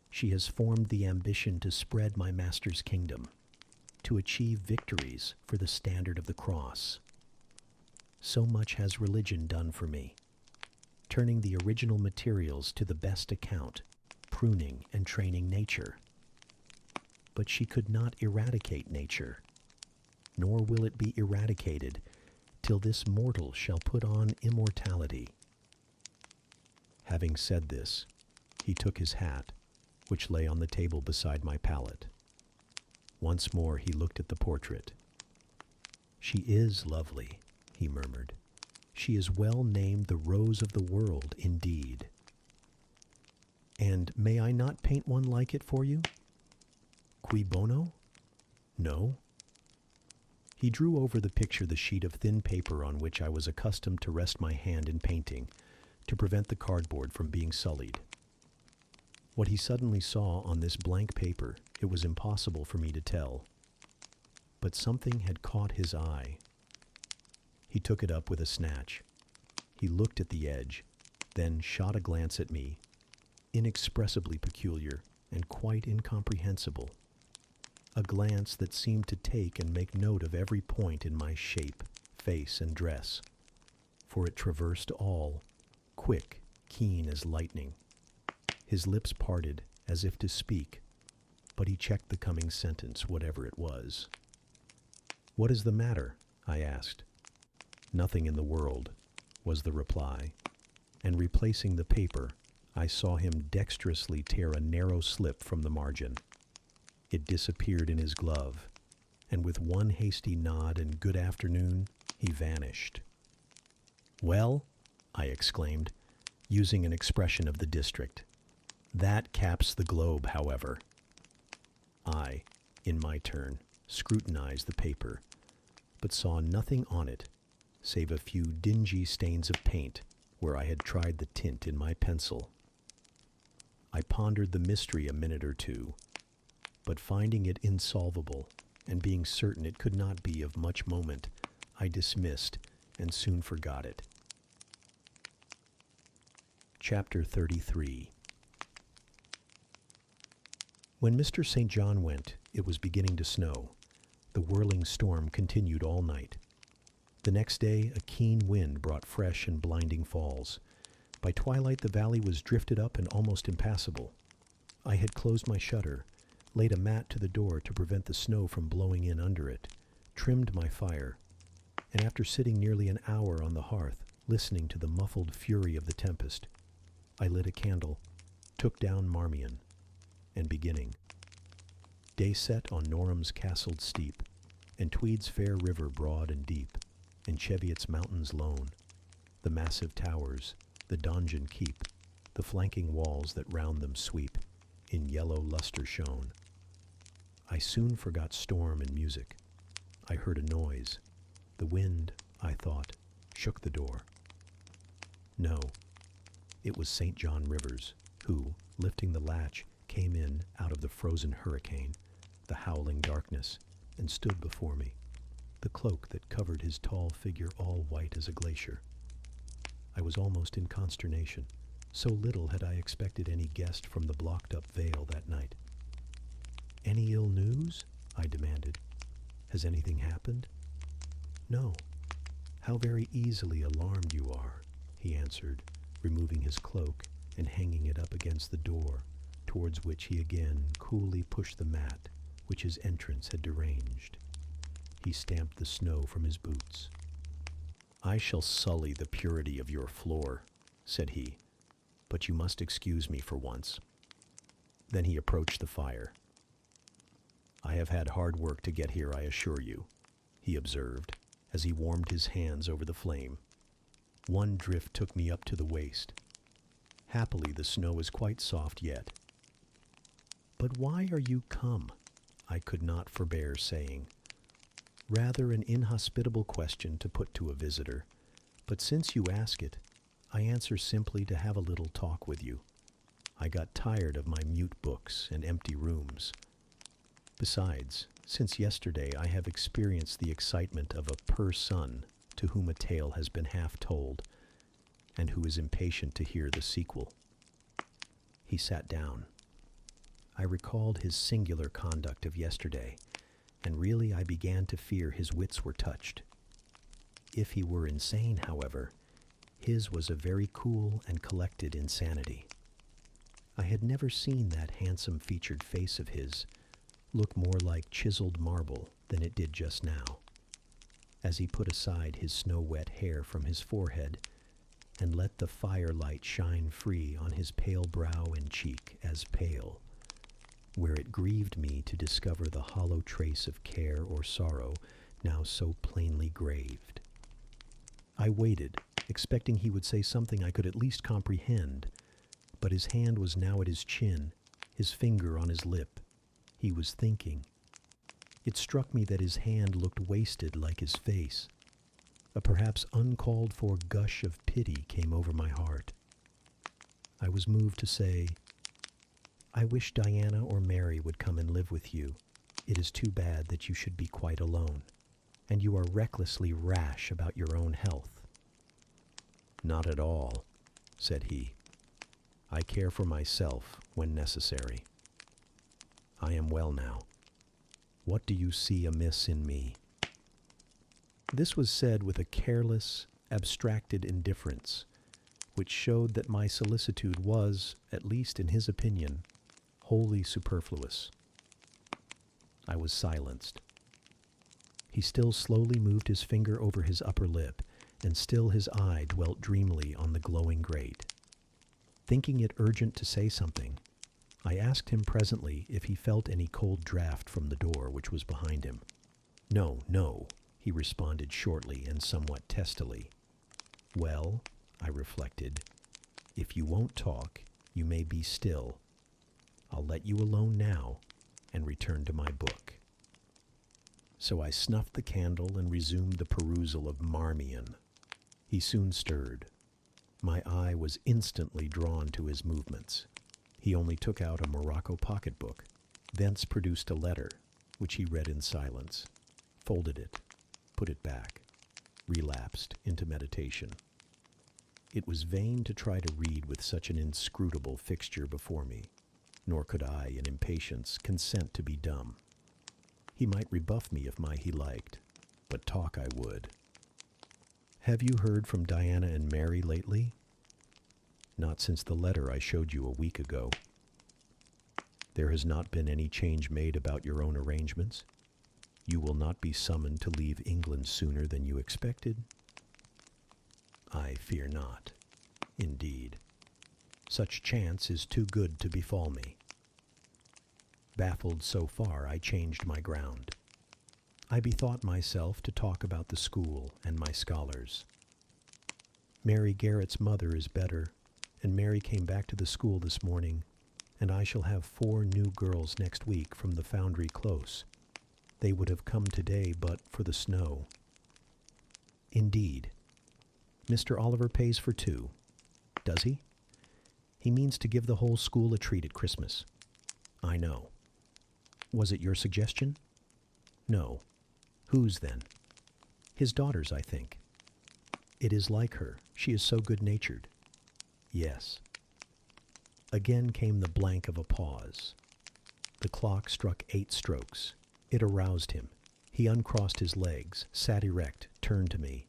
She has formed the ambition to spread my Master's kingdom, to achieve victories for the standard of the cross. So much has religion done for me, turning the original materials to the best account, pruning and training nature. But she could not eradicate nature, nor will it be eradicated till this mortal shall put on immortality. Having said this, he took his hat, which lay on the table beside my pallet. Once more he looked at the portrait. She is lovely, he murmured. She is well named the Rose of the World, indeed. And may I not paint one like it for you? Cui bono? No. He drew over the picture the sheet of thin paper on which I was accustomed to rest my hand in painting, to prevent the cardboard from being sullied. What he suddenly saw on this blank paper, it was impossible for me to tell. But something had caught his eye. He took it up with a snatch. He looked at the edge, then shot a glance at me, inexpressibly peculiar and quite incomprehensible. A glance that seemed to take and make note of every point in my shape, face, and dress, for it traversed all, quick, keen as lightning. His lips parted as if to speak, but he checked the coming sentence, whatever it was. "What is the matter?" I asked. "Nothing in the world," was the reply, and replacing the paper, I saw him dexterously tear a narrow slip from the margin. It disappeared in his glove, and with one hasty nod and good afternoon, he vanished. "Well," I exclaimed, using an expression of the district, "that caps the globe, however." I, in my turn, scrutinized the paper, but saw nothing on it save a few dingy stains of paint where I had tried the tint in my pencil. I pondered the mystery a minute or two, but finding it insolvable, and being certain it could not be of much moment, I dismissed and soon forgot it. Chapter 33. When Mr. St. John went, it was beginning to snow. The whirling storm continued all night. The next day, a keen wind brought fresh and blinding falls. By twilight, the valley was drifted up and almost impassable. I had closed my shutter, laid a mat to the door to prevent the snow from blowing in under it, trimmed my fire, and after sitting nearly an hour on the hearth, listening to the muffled fury of the tempest, I lit a candle, took down Marmion, and beginning. Day set on Norham's castled steep, and Tweed's fair river broad and deep, and Cheviot's mountains lone, the massive towers, the donjon keep, the flanking walls that round them sweep, in yellow lustre shone. I soon forgot storm and music. I heard a noise. The wind, I thought, shook the door. No, it was St. John Rivers, who, lifting the latch, came in out of the frozen hurricane, the howling darkness, and stood before me, the cloak that covered his tall figure all white as a glacier. I was almost in consternation. So little had I expected any guest from the blocked-up Vale that night. "Any ill news?" I demanded. "Has anything happened?" "No." "How very easily alarmed you are," he answered, removing his cloak and hanging it up against the door, towards which he again coolly pushed the mat which his entrance had deranged. He stamped the snow from his boots. "I shall sully the purity of your floor," said he, "but you must excuse me for once." Then he approached the fire. "I have had hard work to get here, I assure you," he observed, as he warmed his hands over the flame. "One drift took me up to the waist. Happily, the snow is quite soft yet." "But why are you come?" I could not forbear saying. Rather an inhospitable question to put to a visitor, but since you ask it, I answer simply to have a little talk with you. I got tired of my mute books and empty rooms. Besides, since yesterday I have experienced the excitement of a son to whom a tale has been half told, and who is impatient to hear the sequel. He sat down. I recalled his singular conduct of yesterday, and really I began to fear his wits were touched. If he were insane, however, his was a very cool and collected insanity. I had never seen that handsome featured face of his look more like chiseled marble than it did just now, as he put aside his snow-wet hair from his forehead and let the firelight shine free on his pale brow and cheek as pale, where it grieved me to discover the hollow trace of care or sorrow now so plainly graved. I waited, expecting he would say something I could at least comprehend, but his hand was now at his chin, his finger on his lip. He was thinking. It struck me that his hand looked wasted like his face. A perhaps uncalled-for gush of pity came over my heart. I was moved to say, "I wish Diana or Mary would come and live with you. It is too bad that you should be quite alone, and you are recklessly rash about your own health." "Not at all," said he. "I care for myself when necessary. I am well now. What do you see amiss in me?" This was said with a careless, abstracted indifference, which showed that my solicitude was, at least in his opinion, wholly superfluous. I was silenced. He still slowly moved his finger over his upper lip, and still his eye dwelt dreamily on the glowing grate. Thinking it urgent to say something, I asked him presently if he felt any cold draught from the door which was behind him. "No, no," he responded shortly and somewhat testily. "Well," I reflected, "if you won't talk, you may be still. I'll let you alone now and return to my book." So I snuffed the candle and resumed the perusal of Marmion. He soon stirred. My eye was instantly drawn to his movements. He only took out a morocco pocketbook, thence produced a letter, which he read in silence, folded it, put it back, relapsed into meditation. It was vain to try to read with such an inscrutable fixture before me, nor could I, in impatience, consent to be dumb. He might rebuff me if he liked, but talk I would. "Have you heard from Diana and Mary lately?" "Not since the letter I showed you a week ago." "There has not been any change made about your own arrangements? You will not be summoned to leave England sooner than you expected?" "I fear not. Indeed, such chance is too good to befall me." Baffled so far, I changed my ground. I bethought myself to talk about the school and my scholars. "Mary Garrett's mother is better, and Mary came back to the school this morning, and I shall have 4 new girls next week from the Foundry Close. They would have come today but for the snow." "Indeed. Mr. Oliver pays for 2. Does he? He means to give the whole school a treat at Christmas." "I know." "Was it your suggestion?" "No." "Whose, then?" "His daughter's, I think." It is like her. She is so good-natured. Yes. Again came the blank of a pause. The clock struck 8 strokes. It aroused him. He uncrossed his legs, sat erect, turned to me.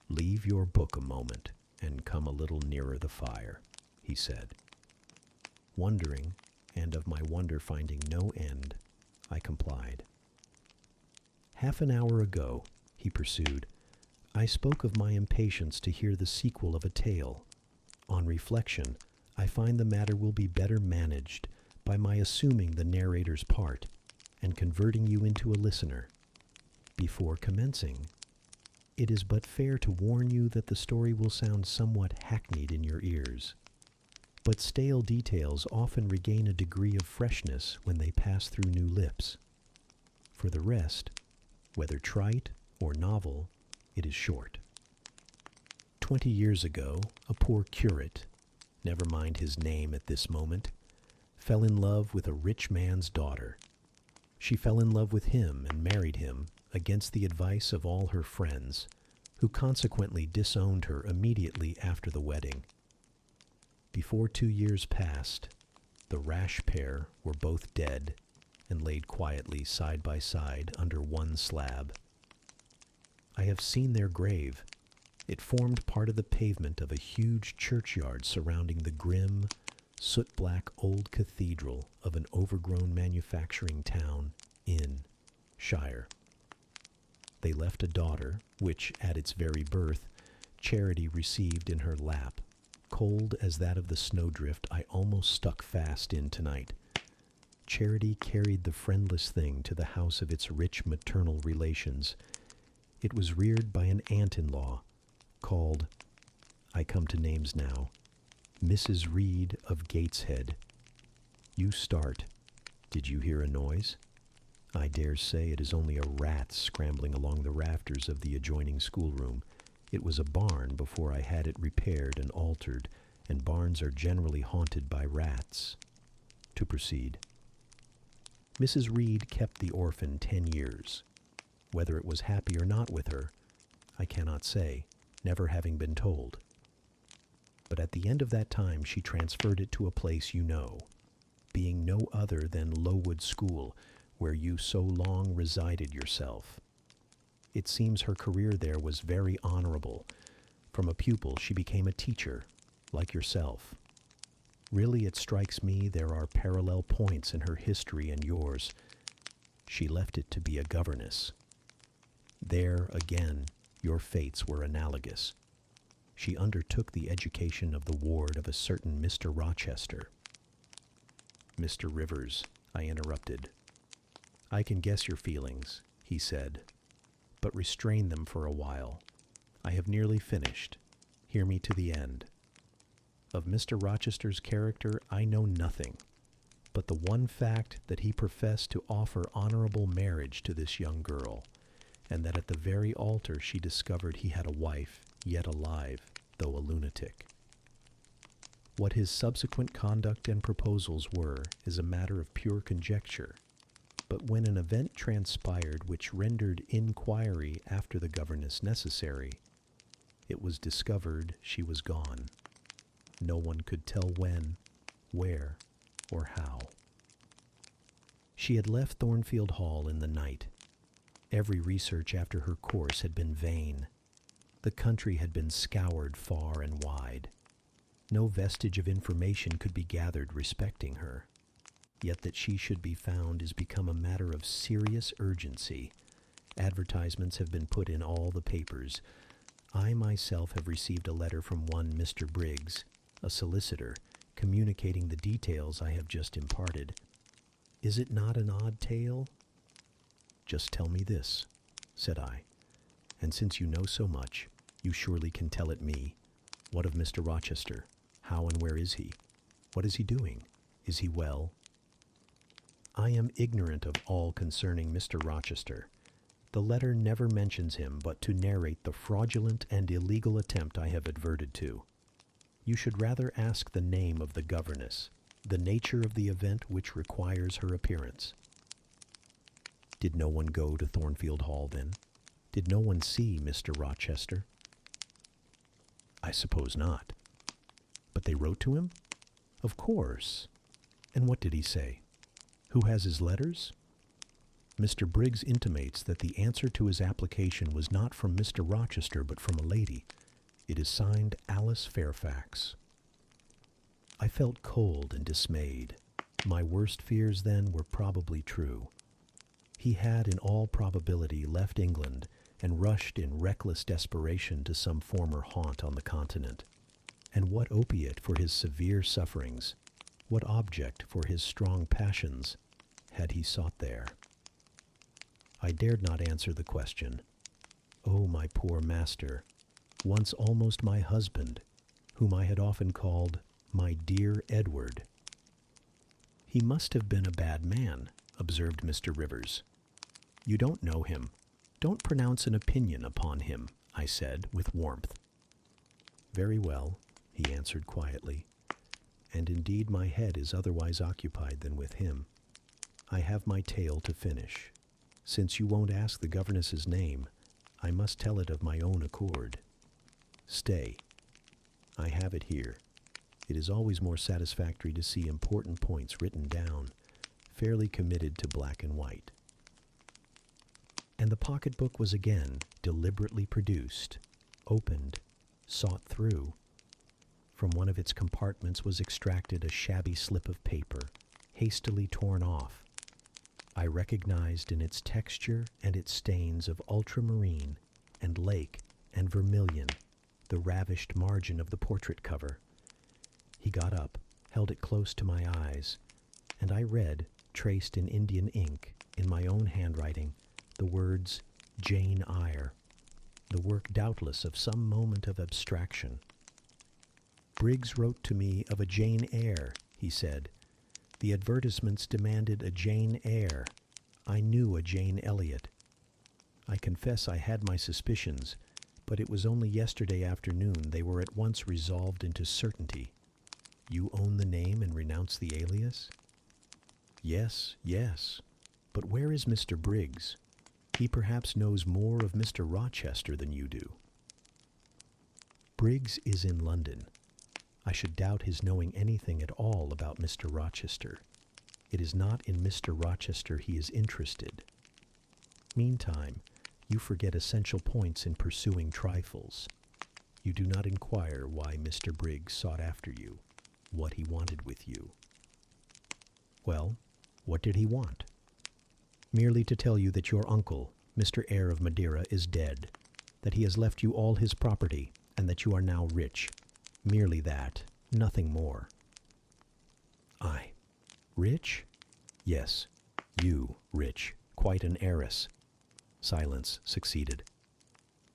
"Leave your book a moment and come a little nearer the fire," he said. Wondering, and of my wonder finding no end, I complied. "Half an hour ago," he pursued, "I spoke of my impatience to hear the sequel of a tale. On reflection, I find the matter will be better managed by my assuming the narrator's part and converting you into a listener. Before commencing, it is but fair to warn you that the story will sound somewhat hackneyed in your ears. But stale details often regain a degree of freshness when they pass through new lips. For the rest, whether trite or novel, it is short. 20 years ago, a poor curate, never mind his name at this moment, fell in love with a rich man's daughter. She fell in love with him and married him against the advice of all her friends, who consequently disowned her immediately after the wedding. Before 2 years passed, the rash pair were both dead and laid quietly side by side under one slab. I have seen their grave. It formed part of the pavement of a huge churchyard surrounding the grim, soot-black old cathedral of an overgrown manufacturing town in Shire. They left a daughter, which, at its very birth, Charity received in her lap, cold as that of the snowdrift I almost stuck fast in tonight. Charity carried the friendless thing to the house of its rich maternal relations. It was reared by an aunt-in-law, called, I come to names now, Mrs. Reed of Gateshead. You start. Did you hear a noise? I dare say it is only a rat scrambling along the rafters of the adjoining schoolroom. It was a barn before I had it repaired and altered, and barns are generally haunted by rats. To proceed. Mrs. Reed kept the orphan 10 years. Whether it was happy or not with her, I cannot say, never having been told. But at the end of that time she transferred it to a place you know, being no other than Lowood School, where you so long resided yourself. It seems her career there was very honorable. From a pupil she became a teacher, like yourself. Really, it strikes me there are parallel points in her history and yours. She left it to be a governess. There, again, your fates were analogous. She undertook the education of the ward of a certain Mr. Rochester. Mr. Rivers, I interrupted. I can guess your feelings, he said, but restrain them for a while. I have nearly finished. Hear me to the end. Of Mr. Rochester's character I know nothing, but the one fact that he professed to offer honorable marriage to this young girl, and that at the very altar she discovered he had a wife, yet alive, though a lunatic. What his subsequent conduct and proposals were is a matter of pure conjecture, but when an event transpired which rendered inquiry after the governess necessary, it was discovered she was gone. No one could tell when, where, or how. She had left Thornfield Hall in the night. Every research after her course had been vain. The country had been scoured far and wide. No vestige of information could be gathered respecting her. Yet that she should be found is become a matter of serious urgency. Advertisements have been put in all the papers. I myself have received a letter from one Mr. Briggs, a solicitor, communicating the details I have just imparted. Is it not an odd tale? Just tell me this, said I, and since you know so much, you surely can tell it me. What of Mr. Rochester? How and where is he? What is he doing? Is he well? I am ignorant of all concerning Mr. Rochester. The letter never mentions him but to narrate the fraudulent and illegal attempt I have adverted to. You should rather ask the name of the governess, the nature of the event which requires her appearance. Did no one go to Thornfield Hall then? Did no one see Mr. Rochester? I suppose not. But they wrote to him? Of course. And what did he say? Who has his letters? Mr. Briggs intimates that the answer to his application was not from Mr. Rochester, but from a lady. It is signed Alice Fairfax. I felt cold and dismayed. My worst fears then were probably true. He had in all probability left England and rushed in reckless desperation to some former haunt on the continent. And what opiate for his severe sufferings, what object for his strong passions, had he sought there? I dared not answer the question. Oh, my poor master, once almost my husband, whom I had often called my dear Edward. He must have been a bad man, observed Mr. Rivers. You don't know him. Don't pronounce an opinion upon him, I said with warmth. Very well, he answered quietly, and indeed my head is otherwise occupied than with him. I have my tale to finish. Since you won't ask the governess's name, I must tell it of my own accord. Stay. I have it here. It is always more satisfactory to see important points written down, fairly committed to black and white. And the pocketbook was again deliberately produced, opened, sought through. From one of its compartments was extracted a shabby slip of paper, hastily torn off. I recognized in its texture and its stains of ultramarine and lake and vermilion the ravished margin of the portrait cover. He got up, held it close to my eyes, and I read, traced in Indian ink, in my own handwriting, the words Jane Eyre, the work doubtless of some moment of abstraction. Briggs wrote to me of a Jane Eyre, he said. The advertisements demanded a Jane Eyre. I knew a Jane Elliot. I confess I had my suspicions, but it was only yesterday afternoon they were at once resolved into certainty. You own the name and renounce the alias? Yes, yes. But where is Mr. Briggs? He perhaps knows more of Mr. Rochester than you do. Briggs is in London. I should doubt his knowing anything at all about Mr. Rochester. It is not in Mr. Rochester he is interested. Meantime, you forget essential points in pursuing trifles. You do not inquire why Mr. Briggs sought after you, what he wanted with you. Well, what did he want? Merely to tell you that your uncle, Mr. Eyre of Madeira, is dead, that he has left you all his property, and that you are now rich. Merely that, nothing more. I, rich? Yes, you, rich, quite an heiress. Silence succeeded.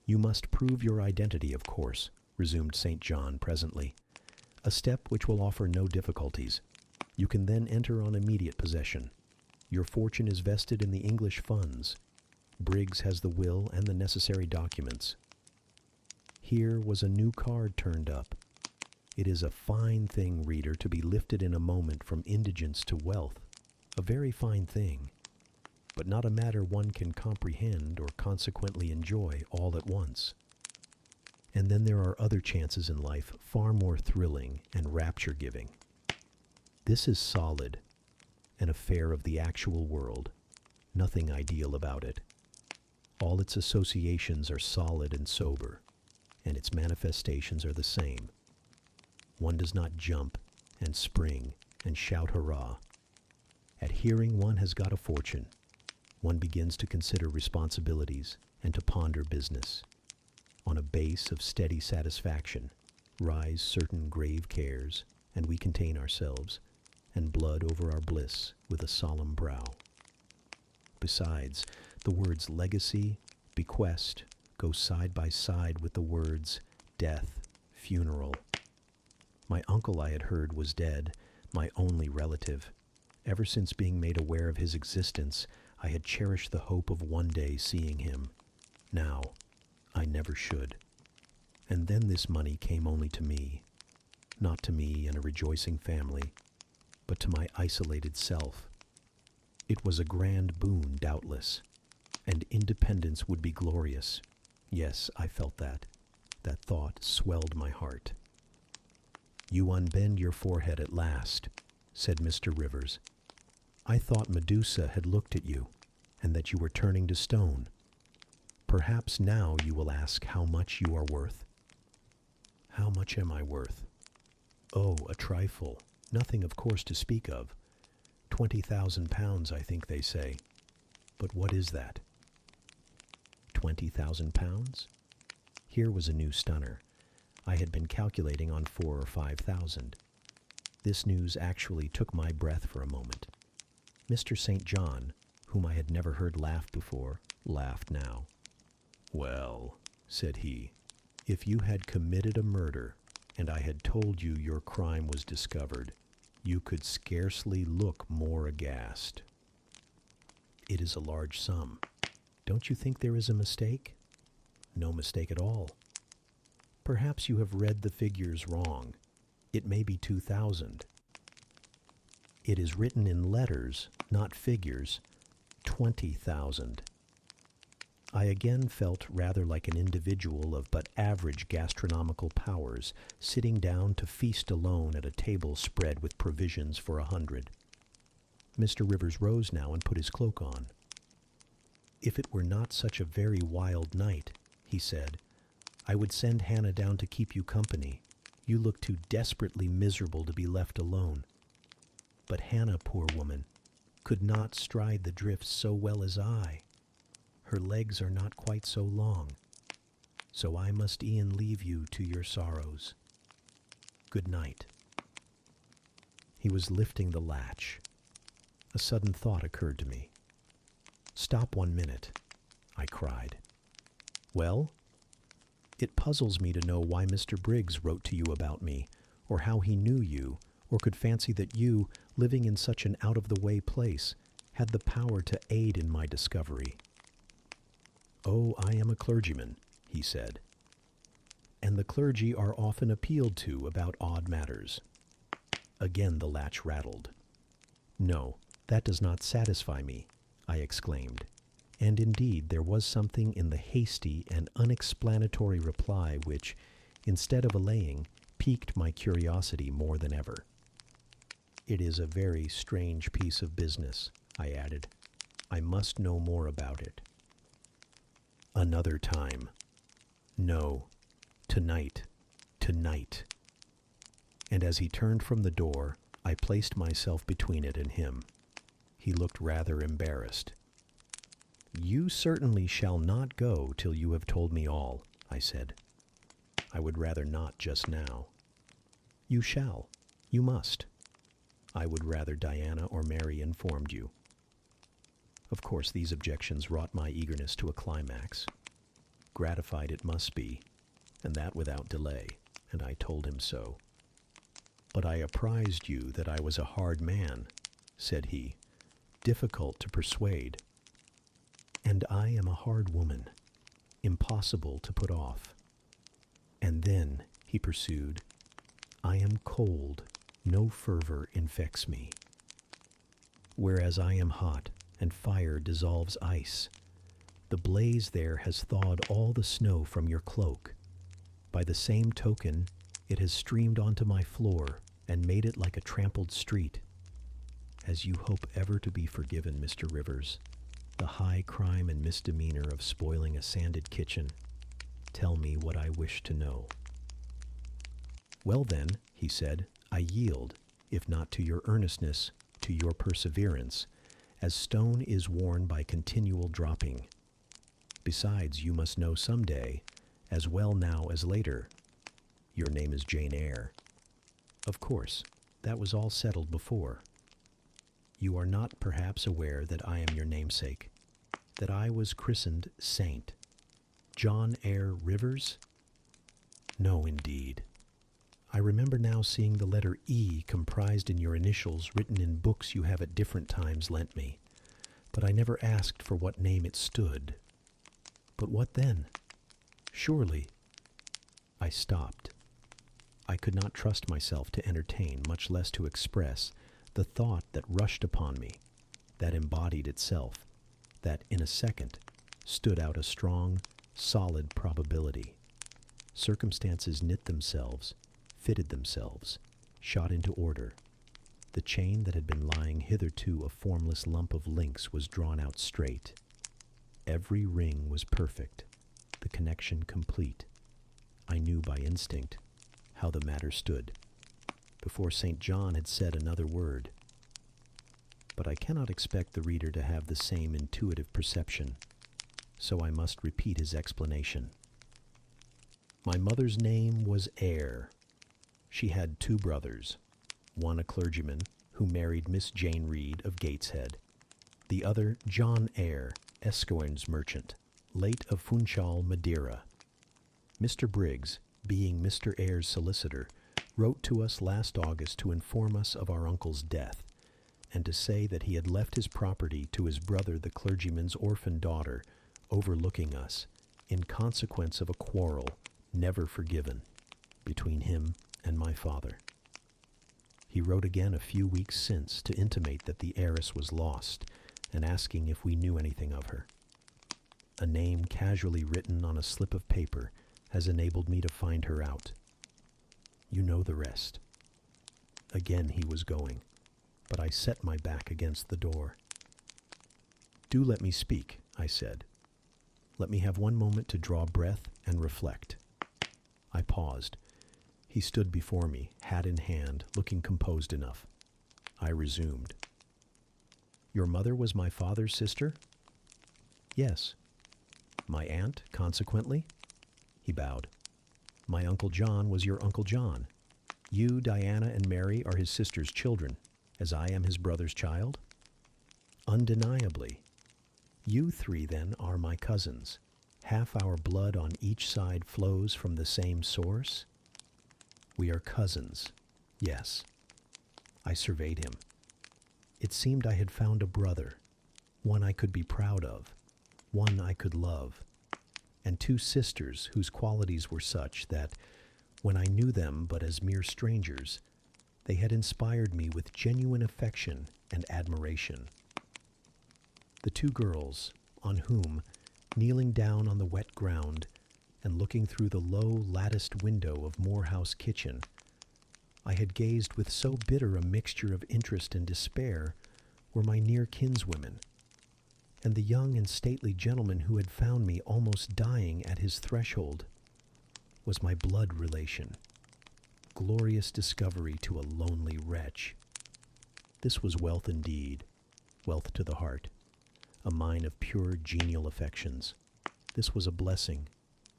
You must prove your identity, of course, resumed St. John presently, a step which will offer no difficulties. You can then enter on immediate possession. Your fortune is vested in the English funds. Briggs has the will and the necessary documents. Here was a new card turned up. It is a fine thing, reader, to be lifted in a moment from indigence to wealth. A very fine thing, but not a matter one can comprehend or consequently enjoy all at once. And then there are other chances in life far more thrilling and rapture-giving. This is solid, an affair of the actual world, nothing ideal about it. All its associations are solid and sober, and its manifestations are the same. One does not jump and spring and shout hurrah. At hearing one has got a fortune, one begins to consider responsibilities and to ponder business. On a base of steady satisfaction rise certain grave cares, and we contain ourselves, and blood over our bliss with a solemn brow. Besides, the words legacy, bequest, go side by side with the words death, funeral. My uncle, I had heard, was dead, my only relative. Ever since being made aware of his existence, I had cherished the hope of one day seeing him. Now, I never should. And then this money came only to me, not to me and a rejoicing family, but to my isolated self. It was a grand boon, doubtless, and independence would be glorious. Yes, I felt that. That thought swelled my heart. "You unbend your forehead at last," said Mr. Rivers. "I thought Medusa had looked at you, and that you were turning to stone. Perhaps now you will ask how much you are worth." "How much am I worth?" "Oh, a trifle. Nothing, of course, to speak of. 20,000 pounds, I think they say. But what is that?" 20,000 pounds? Here was a new stunner. I had been calculating on 4,000 or 5,000. This news actually took my breath for a moment. Mr. St. John, whom I had never heard laugh before, laughed now. "Well," said he, "if you had committed a murder, and I had told you your crime was discovered, you could scarcely look more aghast." "It is a large sum. Don't you think there is a mistake?" "No mistake at all." "Perhaps you have read the figures wrong. It may be 2,000. "It is written in letters, not figures. 20,000. I again felt rather like an individual of but average gastronomical powers, sitting down to feast alone at a table spread with provisions for 100. Mr. Rivers rose now and put his cloak on. "If it were not such a very wild night," he said, "I would send Hannah down to keep you company. You look too desperately miserable to be left alone." But Hannah, poor woman, could not stride the drifts so well as I. Her legs are not quite so long. So I must e'en leave you to your sorrows. Good night." He was lifting the latch. A sudden thought occurred to me. "Stop 1 minute," I cried. "Well?" "It puzzles me to know why Mr. Briggs wrote to you about me, or how he knew you, or could fancy that you, living in such an out-of-the-way place, had the power to aid in my discovery." "Oh, I am a clergyman," he said. "And the clergy are often appealed to about odd matters." Again the latch rattled. "No, that does not satisfy me," I exclaimed. And indeed there was something in the hasty and unexplanatory reply which, instead of allaying, piqued my curiosity more than ever. "It is a very strange piece of business," I added. "I must know more about it." "Another time." "No, tonight, tonight." And as he turned from the door, I placed myself between it and him. He looked rather embarrassed. "You certainly shall not go till you have told me all," I said. "I would rather not just now." "You shall. You must." "I would rather Diana or Mary informed you." Of course, these objections wrought my eagerness to a climax. Gratified it must be, and that without delay, and I told him so. "But I apprised you that I was a hard man," said he, "difficult to persuade." "And I am a hard woman, impossible to put off. And then," he pursued, "I am cold, no fervor infects me. Whereas I am hot, and fire dissolves ice. The blaze there has thawed all the snow from your cloak. By the same token, it has streamed onto my floor and made it like a trampled street. As you hope ever to be forgiven, Mr. Rivers, the high crime and misdemeanor of spoiling a sanded kitchen, tell me what I wish to know." "Well then," he said, "I yield, if not to your earnestness, to your perseverance, as stone is worn by continual dropping. Besides, you must know some day, as well now as later. Your name is Jane Eyre. Of course, that was all settled before. You are not perhaps aware that I am your namesake, that I was christened Saint John Eyre Rivers? No, indeed. I remember now seeing the letter E comprised in your initials written in books you have at different times lent me, but I never asked for what name it stood. But what then? Surely—" I stopped. I could not trust myself to entertain, much less to express, the thought that rushed upon me, that embodied itself, that in a second stood out a strong, solid probability. Circumstances knit themselves, fitted themselves, shot into order. The chain that had been lying hitherto a formless lump of links was drawn out straight. Every ring was perfect, the connection complete. I knew by instinct how the matter stood, before St. John had said another word. But I cannot expect the reader to have the same intuitive perception, so I must repeat his explanation. My mother's name was Eyre. She had 2 brothers, one a clergyman who married Miss Jane Reed of Gateshead, the other John Eyre, Esquernes merchant, late of Funchal, Madeira. Mr. Briggs, being Mr. Eyre's solicitor, wrote to us last August to inform us of our uncle's death, and to say that he had left his property to his brother the clergyman's orphan daughter, overlooking us, in consequence of a quarrel never forgiven between him and my father. He wrote again a few weeks since to intimate that the heiress was lost, and asking if we knew anything of her. A name casually written on a slip of paper has enabled me to find her out. You know the rest. Again he was going, but I set my back against the door. Do let me speak, I said. Let me have one moment to draw breath and reflect. I paused. He stood before me, hat in hand, looking composed enough. I resumed. Your mother was my father's sister? Yes. My aunt, consequently? He bowed. My Uncle John was your Uncle John. You, Diana, and Mary are his sister's children, as I am his brother's child? Undeniably. You 3, then, are my cousins. Half our blood on each side flows from the same source? We are cousins, yes. I surveyed him. It seemed I had found a brother, one I could be proud of, one I could love, and 2 sisters whose qualities were such that, when I knew them but as mere strangers, they had inspired me with genuine affection and admiration. The 2 girls, on whom, kneeling down on the wet ground and looking through the low latticed window of Morehouse kitchen, I had gazed with so bitter a mixture of interest and despair, were my near kinswomen, and the young and stately gentleman who had found me almost dying at his threshold was my blood relation. Glorious discovery to a lonely wretch. This was wealth indeed, wealth to the heart, a mine of pure genial affections. This was a blessing,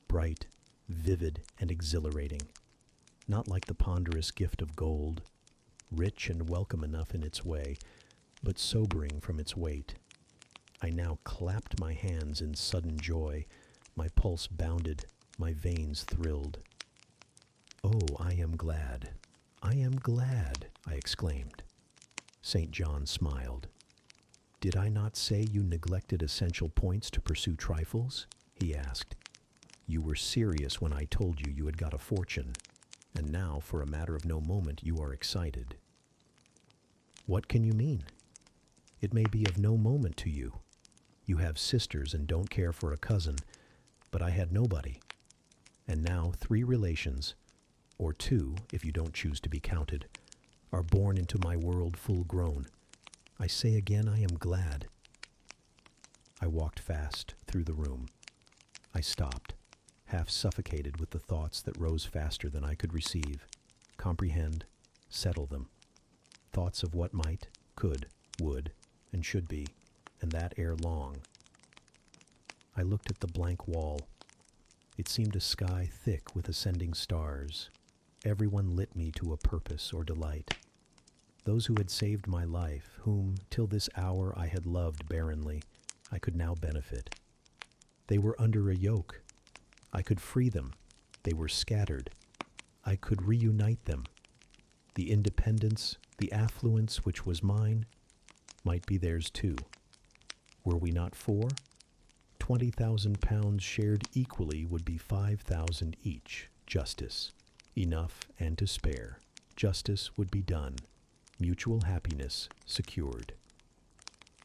bright, vivid, and exhilarating, not like the ponderous gift of gold, rich and welcome enough in its way, but sobering from its weight. I now clapped my hands in sudden joy. My pulse bounded, my veins thrilled. Oh, I am glad, I exclaimed. St. John smiled. Did I not say you neglected essential points to pursue trifles? He asked. You were serious when I told you you had got a fortune, and now, for a matter of no moment, you are excited. What can you mean? It may be of no moment to you. You have sisters and don't care for a cousin, but I had nobody. And now 3 relations, or 2 if you don't choose to be counted, are born into my world full grown. I say again, I am glad. I walked fast through the room. I stopped, half suffocated with the thoughts that rose faster than I could receive, comprehend, settle them. Thoughts of what might, could, would, and should be, and that ere long. I looked at the blank wall. It seemed a sky thick with ascending stars. Everyone lit me to a purpose or delight. Those who had saved my life, whom till this hour I had loved barrenly, I could now benefit. They were under a yoke. I could free them. They were scattered. I could reunite them. The independence, the affluence which was mine, might be theirs too. Were we not 4? 20,000 pounds shared equally would be 5,000 each. Justice. Enough and to spare. Justice would be done. Mutual happiness secured.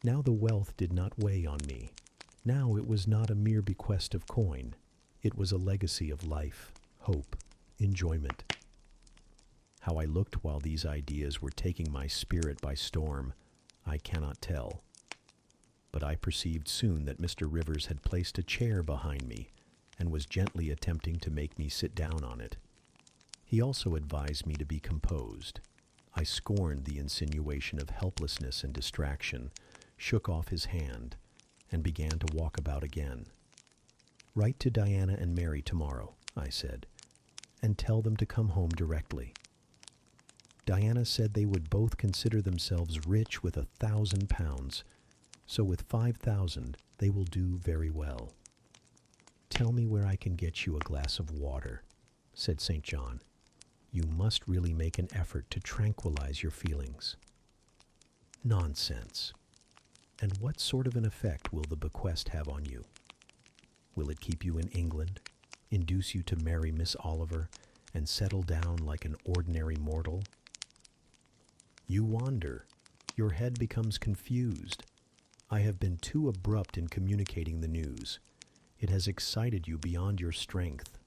Now the wealth did not weigh on me. Now it was not a mere bequest of coin. It was a legacy of life, hope, enjoyment. How I looked while these ideas were taking my spirit by storm, I cannot tell. But I perceived soon that Mr. Rivers had placed a chair behind me and was gently attempting to make me sit down on it. He also advised me to be composed. I scorned the insinuation of helplessness and distraction, shook off his hand, and began to walk about again. "Write to Diana and Mary tomorrow," I said, "and tell them to come home directly." Diana said they would both consider themselves rich with 1,000 pounds, so with 5,000 they will do very well. "Tell me where I can get you a glass of water," said St. John. "You must really make an effort to tranquilize your feelings." "Nonsense. And what sort of an effect will the bequest have on you? Will it keep you in England, induce you to marry Miss Oliver, and settle down like an ordinary mortal? You wander. Your head becomes confused. I have been too abrupt in communicating the news. It has excited you beyond your strength.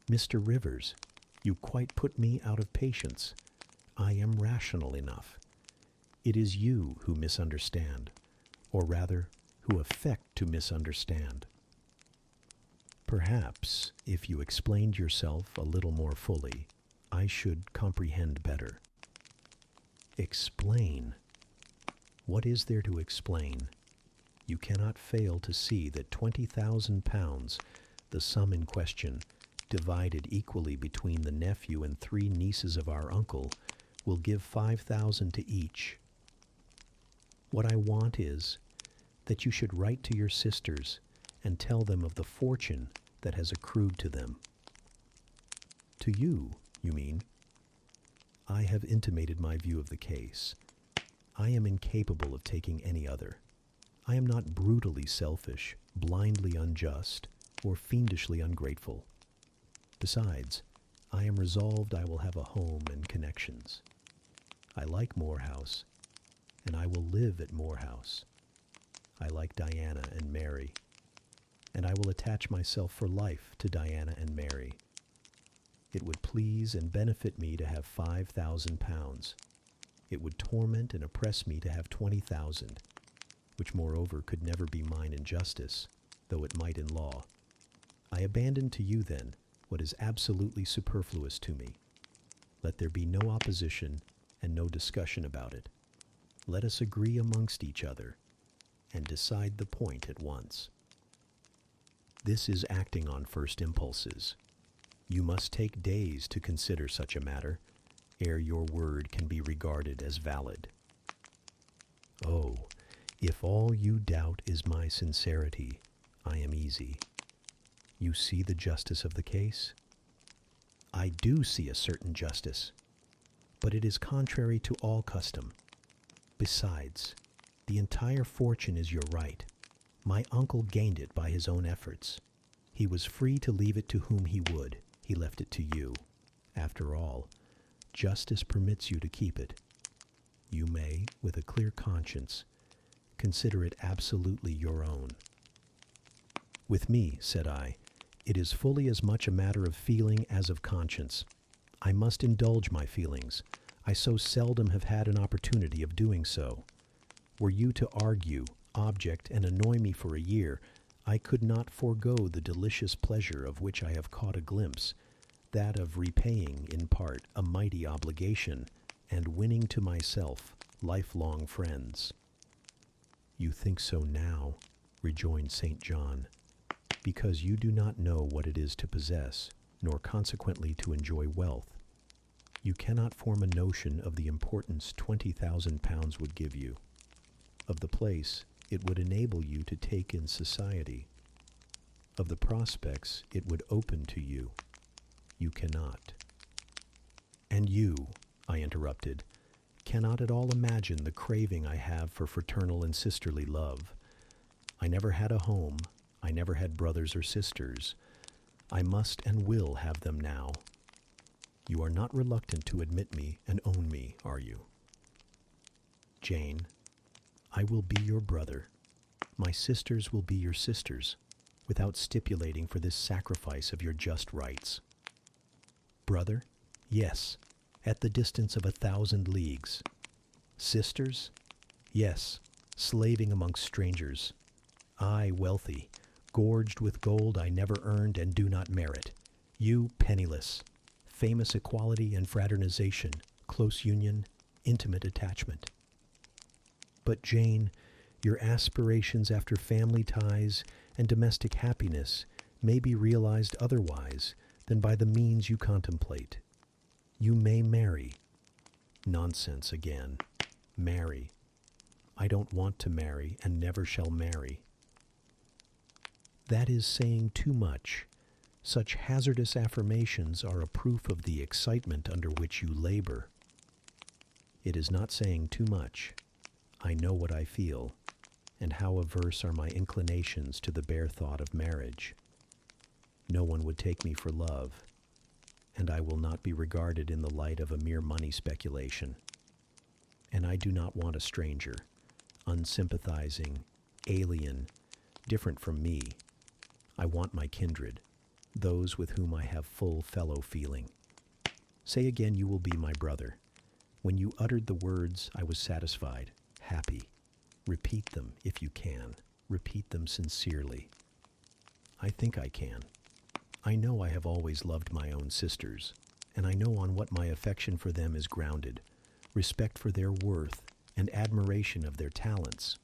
Mr. Rivers, you quite put me out of patience. I am rational enough. It is you who misunderstand, or rather, who affect to misunderstand. Perhaps, if you explained yourself a little more fully, I should comprehend better." Explain? What is there to explain? You cannot fail to see that 20,000 pounds, the sum in question, divided equally between the nephew and 3 nieces of our uncle, will give 5,000 to each. What I want is that you should write to your sisters and tell them of the fortune that has accrued to them. To you, you mean? I have intimated my view of the case. I am incapable of taking any other. I am not brutally selfish, blindly unjust, or fiendishly ungrateful. Besides, I am resolved I will have a home and connections. I like Moor House, and I will live at Moor House. I like Diana and Mary, and I will attach myself for life to Diana and Mary. It would please and benefit me to have 5,000 pounds. It would torment and oppress me to have 20,000, which moreover could never be mine in justice, though it might in law. I abandon to you, then, what is absolutely superfluous to me. Let there be no opposition and no discussion about it. Let us agree amongst each other and decide the point at once. This is acting on first impulses. You must take days to consider such a matter, ere your word can be regarded as valid. Oh, if all you doubt is my sincerity, I am easy. You see the justice of the case? I do see a certain justice, but it is contrary to all custom. Besides, the entire fortune is your right. My uncle gained it by his own efforts. He was free to leave it to whom he would. He left it to you. After all, justice permits you to keep it. You may, with a clear conscience, consider it absolutely your own. With me, said I, it is fully as much a matter of feeling as of conscience. I must indulge my feelings. I so seldom have had an opportunity of doing so. Were you to argue, object, and annoy me for a year, I could not forego the delicious pleasure of which I have caught a glimpse, that of repaying, in part, a mighty obligation, and winning to myself lifelong friends. You think so now, rejoined St. John, because you do not know what it is to possess, nor consequently to enjoy wealth. You cannot form a notion of the importance 20,000 pounds would give you, of the place it would enable you to take in society, of the prospects it would open to you. You cannot. And you, I interrupted, cannot at all imagine the craving I have for fraternal and sisterly love. I never had a home. I never had brothers or sisters. I must and will have them now. You are not reluctant to admit me and own me, are you? Jane, I will be your brother. My sisters will be your sisters, without stipulating for this sacrifice of your just rights. Brother? Yes, at the distance of 1,000 leagues. Sisters? Yes, slaving amongst strangers. I, wealthy, gorged with gold I never earned and do not merit. You, penniless. Famous equality and fraternization, close union, intimate attachment. But Jane, your aspirations after family ties and domestic happiness may be realized otherwise than by the means you contemplate. You may marry. Nonsense again. Marry. I don't want to marry and never shall marry. That is saying too much. Such hazardous affirmations are a proof of the excitement under which you labor. It is not saying too much. I know what I feel, and how averse are my inclinations to the bare thought of marriage. No one would take me for love, and I will not be regarded in the light of a mere money speculation. And I do not want a stranger, unsympathizing, alien, different from me. I want my kindred, those with whom I have full fellow feeling. Say again, you will be my brother. When you uttered the words, I was satisfied, happy. Repeat them if you can. Repeat them sincerely. I think I can. I know I have always loved my own sisters, and I know on what my affection for them is grounded, respect for their worth and admiration of their talents.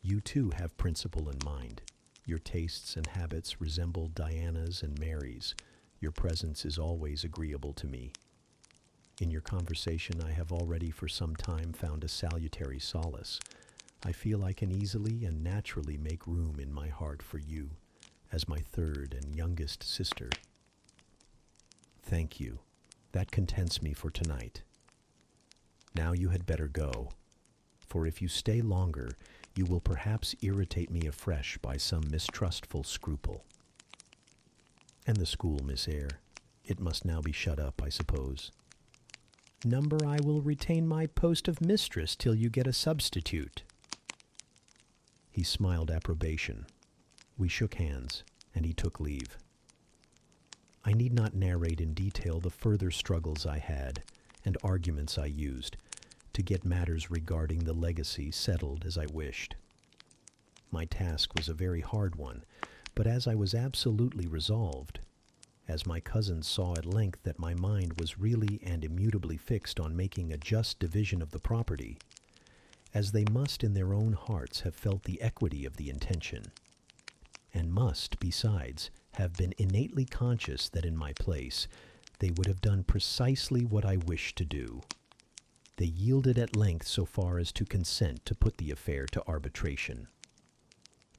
You too have principle in mind. Your tastes and habits resemble Diana's and Mary's. Your presence is always agreeable to me. In your conversation I have already for some time found a salutary solace. I feel I can easily and naturally make room in my heart for you, as my third and youngest sister. Thank you. That contents me for tonight. Now you had better go, for if you stay longer, you will perhaps irritate me afresh by some mistrustful scruple. And the school, Miss Eyre. It must now be shut up, I suppose. Number, I will retain my post of mistress till you get a substitute. He smiled approbation. We shook hands, and he took leave. I need not narrate in detail the further struggles I had, and arguments I used, to get matters regarding the legacy settled as I wished. My task was a very hard one, but as I was absolutely resolved, as my cousins saw at length that my mind was really and immutably fixed on making a just division of the property, as they must in their own hearts have felt the equity of the intention, and must, besides, have been innately conscious that in my place they would have done precisely what I wished to do. They yielded at length so far as to consent to put the affair to arbitration.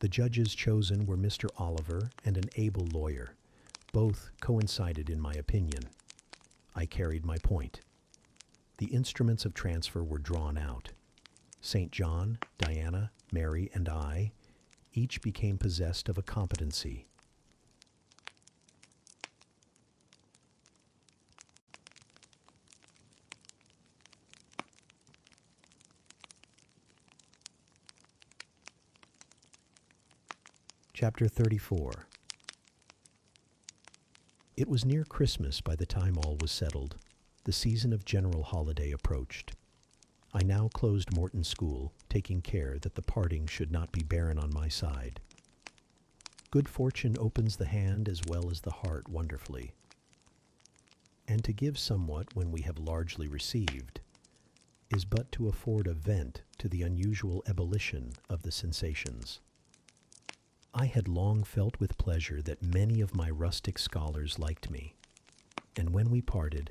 The judges chosen were Mr. Oliver and an able lawyer. Both coincided in my opinion. I carried my point. The instruments of transfer were drawn out. St. John, Diana, Mary, and I each became possessed of a competency. Chapter 34. It was near Christmas by the time all was settled. The season of general holiday approached. I now closed Morton School, taking care that the parting should not be barren on my side. Good fortune opens the hand as well as the heart wonderfully. And to give somewhat when we have largely received is but to afford a vent to the unusual ebullition of the sensations. I had long felt with pleasure that many of my rustic scholars liked me, and when we parted,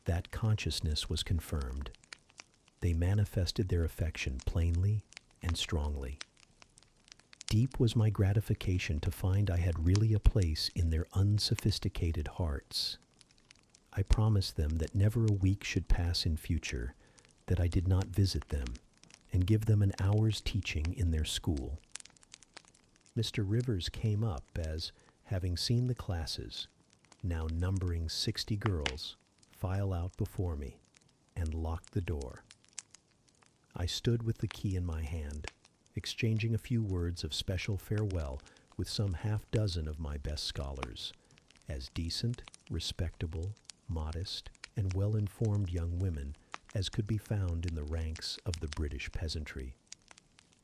that consciousness was confirmed. They manifested their affection plainly and strongly. Deep was my gratification to find I had really a place in their unsophisticated hearts. I promised them that never a week should pass in future that I did not visit them and give them an hour's teaching in their school. Mr. Rivers came up as, having seen the classes, now numbering 60 girls, file out before me, and locked the door. I stood with the key in my hand, exchanging a few words of special farewell with some half-dozen of my best scholars, as decent, respectable, modest, and well-informed young women as could be found in the ranks of the British peasantry.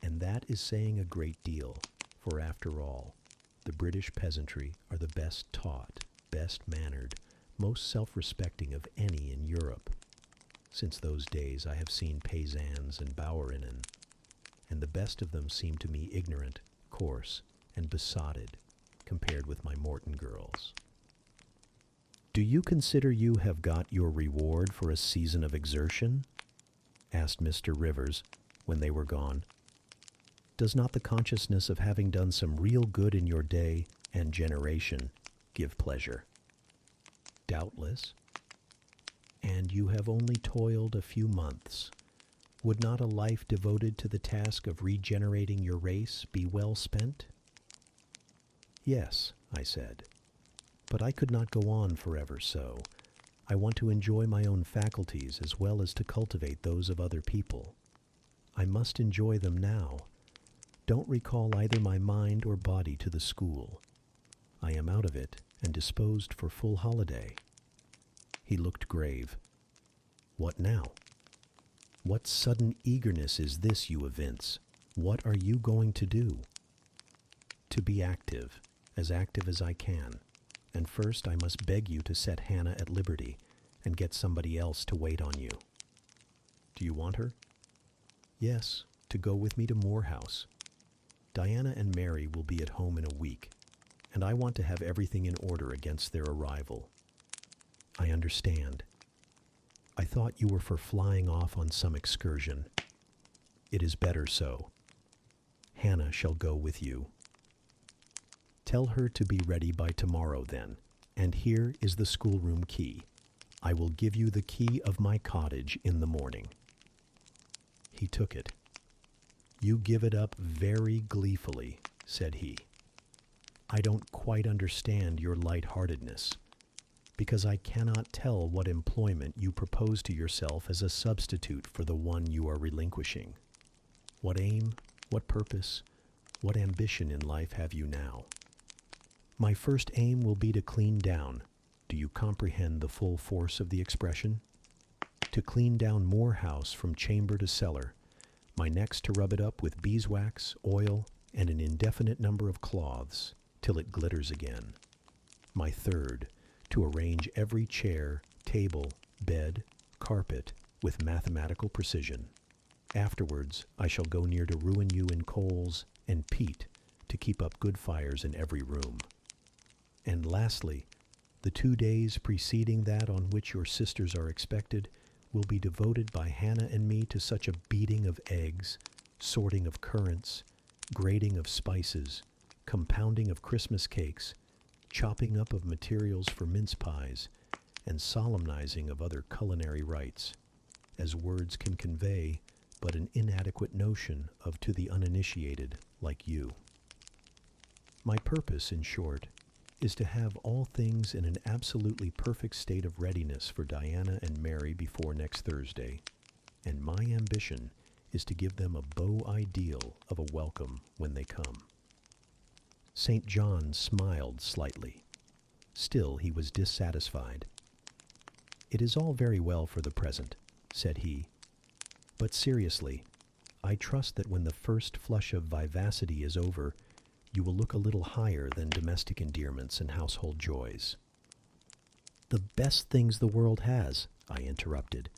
And that is saying a great deal, for after all, the British peasantry are the best taught, best mannered, most self-respecting of any in Europe. Since those days I have seen paysans and bouwerinnen, and the best of them seem to me ignorant, coarse, and besotted, compared with my Morton girls. "Do you consider you have got your reward for a season of exertion?" asked Mr. Rivers when they were gone. "Does not the consciousness of having done some real good in your day and generation give pleasure?" "Doubtless." "And you have only toiled a few months. Would not a life devoted to the task of regenerating your race be well spent?" "Yes," I said. "But I could not go on forever so. I want to enjoy my own faculties as well as to cultivate those of other people. I must enjoy them now. Don't recall either my mind or body to the school. I am out of it and disposed for full holiday." He looked grave. "What now? What sudden eagerness is this you evince? What are you going to do?" "To be active as I can. And first I must beg you to set Hannah at liberty and get somebody else to wait on you." "Do you want her?" "Yes, to go with me to Moor House. Diana and Mary will be at home in a week, and I want to have everything in order against their arrival." "I understand. I thought you were for flying off on some excursion. It is better so. Hannah shall go with you." "Tell her to be ready by tomorrow then, and here is the schoolroom key. I will give you the key of my cottage in the morning." He took it. "You give it up very gleefully," said he. "I don't quite understand your light-heartedness, because I cannot tell what employment you propose to yourself as a substitute for the one you are relinquishing. What aim, what purpose, what ambition in life have you now?" "My first aim will be to clean down. Do you comprehend the full force of the expression? To clean down Moor House from chamber to cellar. My next to rub it up with beeswax, oil, and an indefinite number of cloths, till it glitters again. My third, to arrange every chair, table, bed, carpet, with mathematical precision. Afterwards, I shall go near to ruin you in coals and peat to keep up good fires in every room. And lastly, the 2 days preceding that on which your sisters are expected will be devoted by Hannah and me to such a beating of eggs, sorting of currants, grating of spices, compounding of Christmas cakes, chopping up of materials for mince pies, and solemnizing of other culinary rites, as words can convey but an inadequate notion of to the uninitiated like you. My purpose, in short, is to have all things in an absolutely perfect state of readiness for Diana and Mary before next Thursday, and my ambition is to give them a beau ideal of a welcome when they come." St. John smiled slightly. Still he was dissatisfied. "It is all very well for the present," said he, "but seriously, I trust that when the first flush of vivacity is over, you will look a little higher than domestic endearments and household joys." "The best things the world has," I interrupted.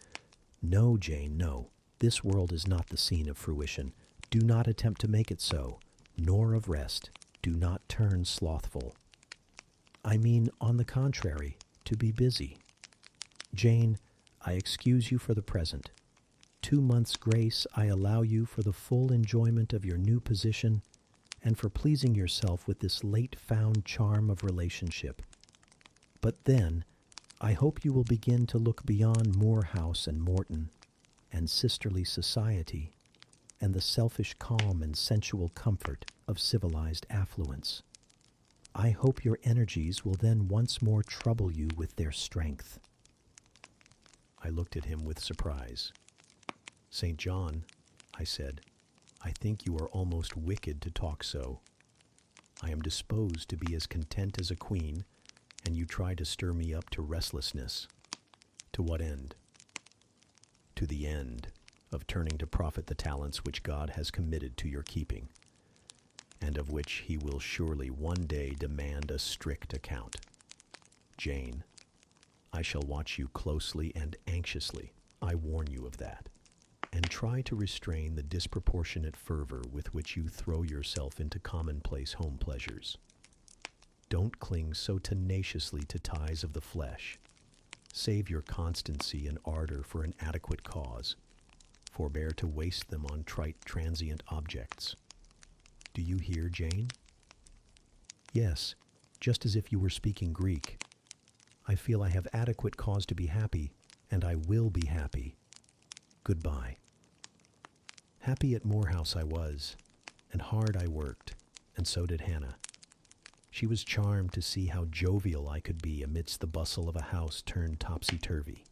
"No, Jane, no. This world is not the scene of fruition. Do not attempt to make it so, nor of rest. Do not turn slothful. I mean, on the contrary, to be busy. Jane, I excuse you for the present. 2 months' grace I allow you for the full enjoyment of your new position and for pleasing yourself with this late-found charm of relationship. But then, I hope you will begin to look beyond Moor House and Morton, and sisterly society, and the selfish calm and sensual comfort of civilized affluence. I hope your energies will then once more trouble you with their strength." I looked at him with surprise. "St. John," I said, "I think you are almost wicked to talk so. I am disposed to be as content as a queen, and you try to stir me up to restlessness. To what end? To the end of turning to profit the talents which God has committed to your keeping, and of which he will surely one day demand a strict account. Jane, I shall watch you closely and anxiously, I warn you of that, and try to restrain the disproportionate fervor with which you throw yourself into commonplace home pleasures. Don't cling so tenaciously to ties of the flesh. Save your constancy and ardor for an adequate cause. Forbear to waste them on trite, transient objects. Do you hear, Jane? Yes, just as if you were speaking Greek. I feel I have adequate cause to be happy, and I will be happy. Goodbye. Happy at Moor House I was, and hard I worked, and so did Hannah. She was charmed to see how jovial I could be amidst the bustle of a house turned topsy-turvy,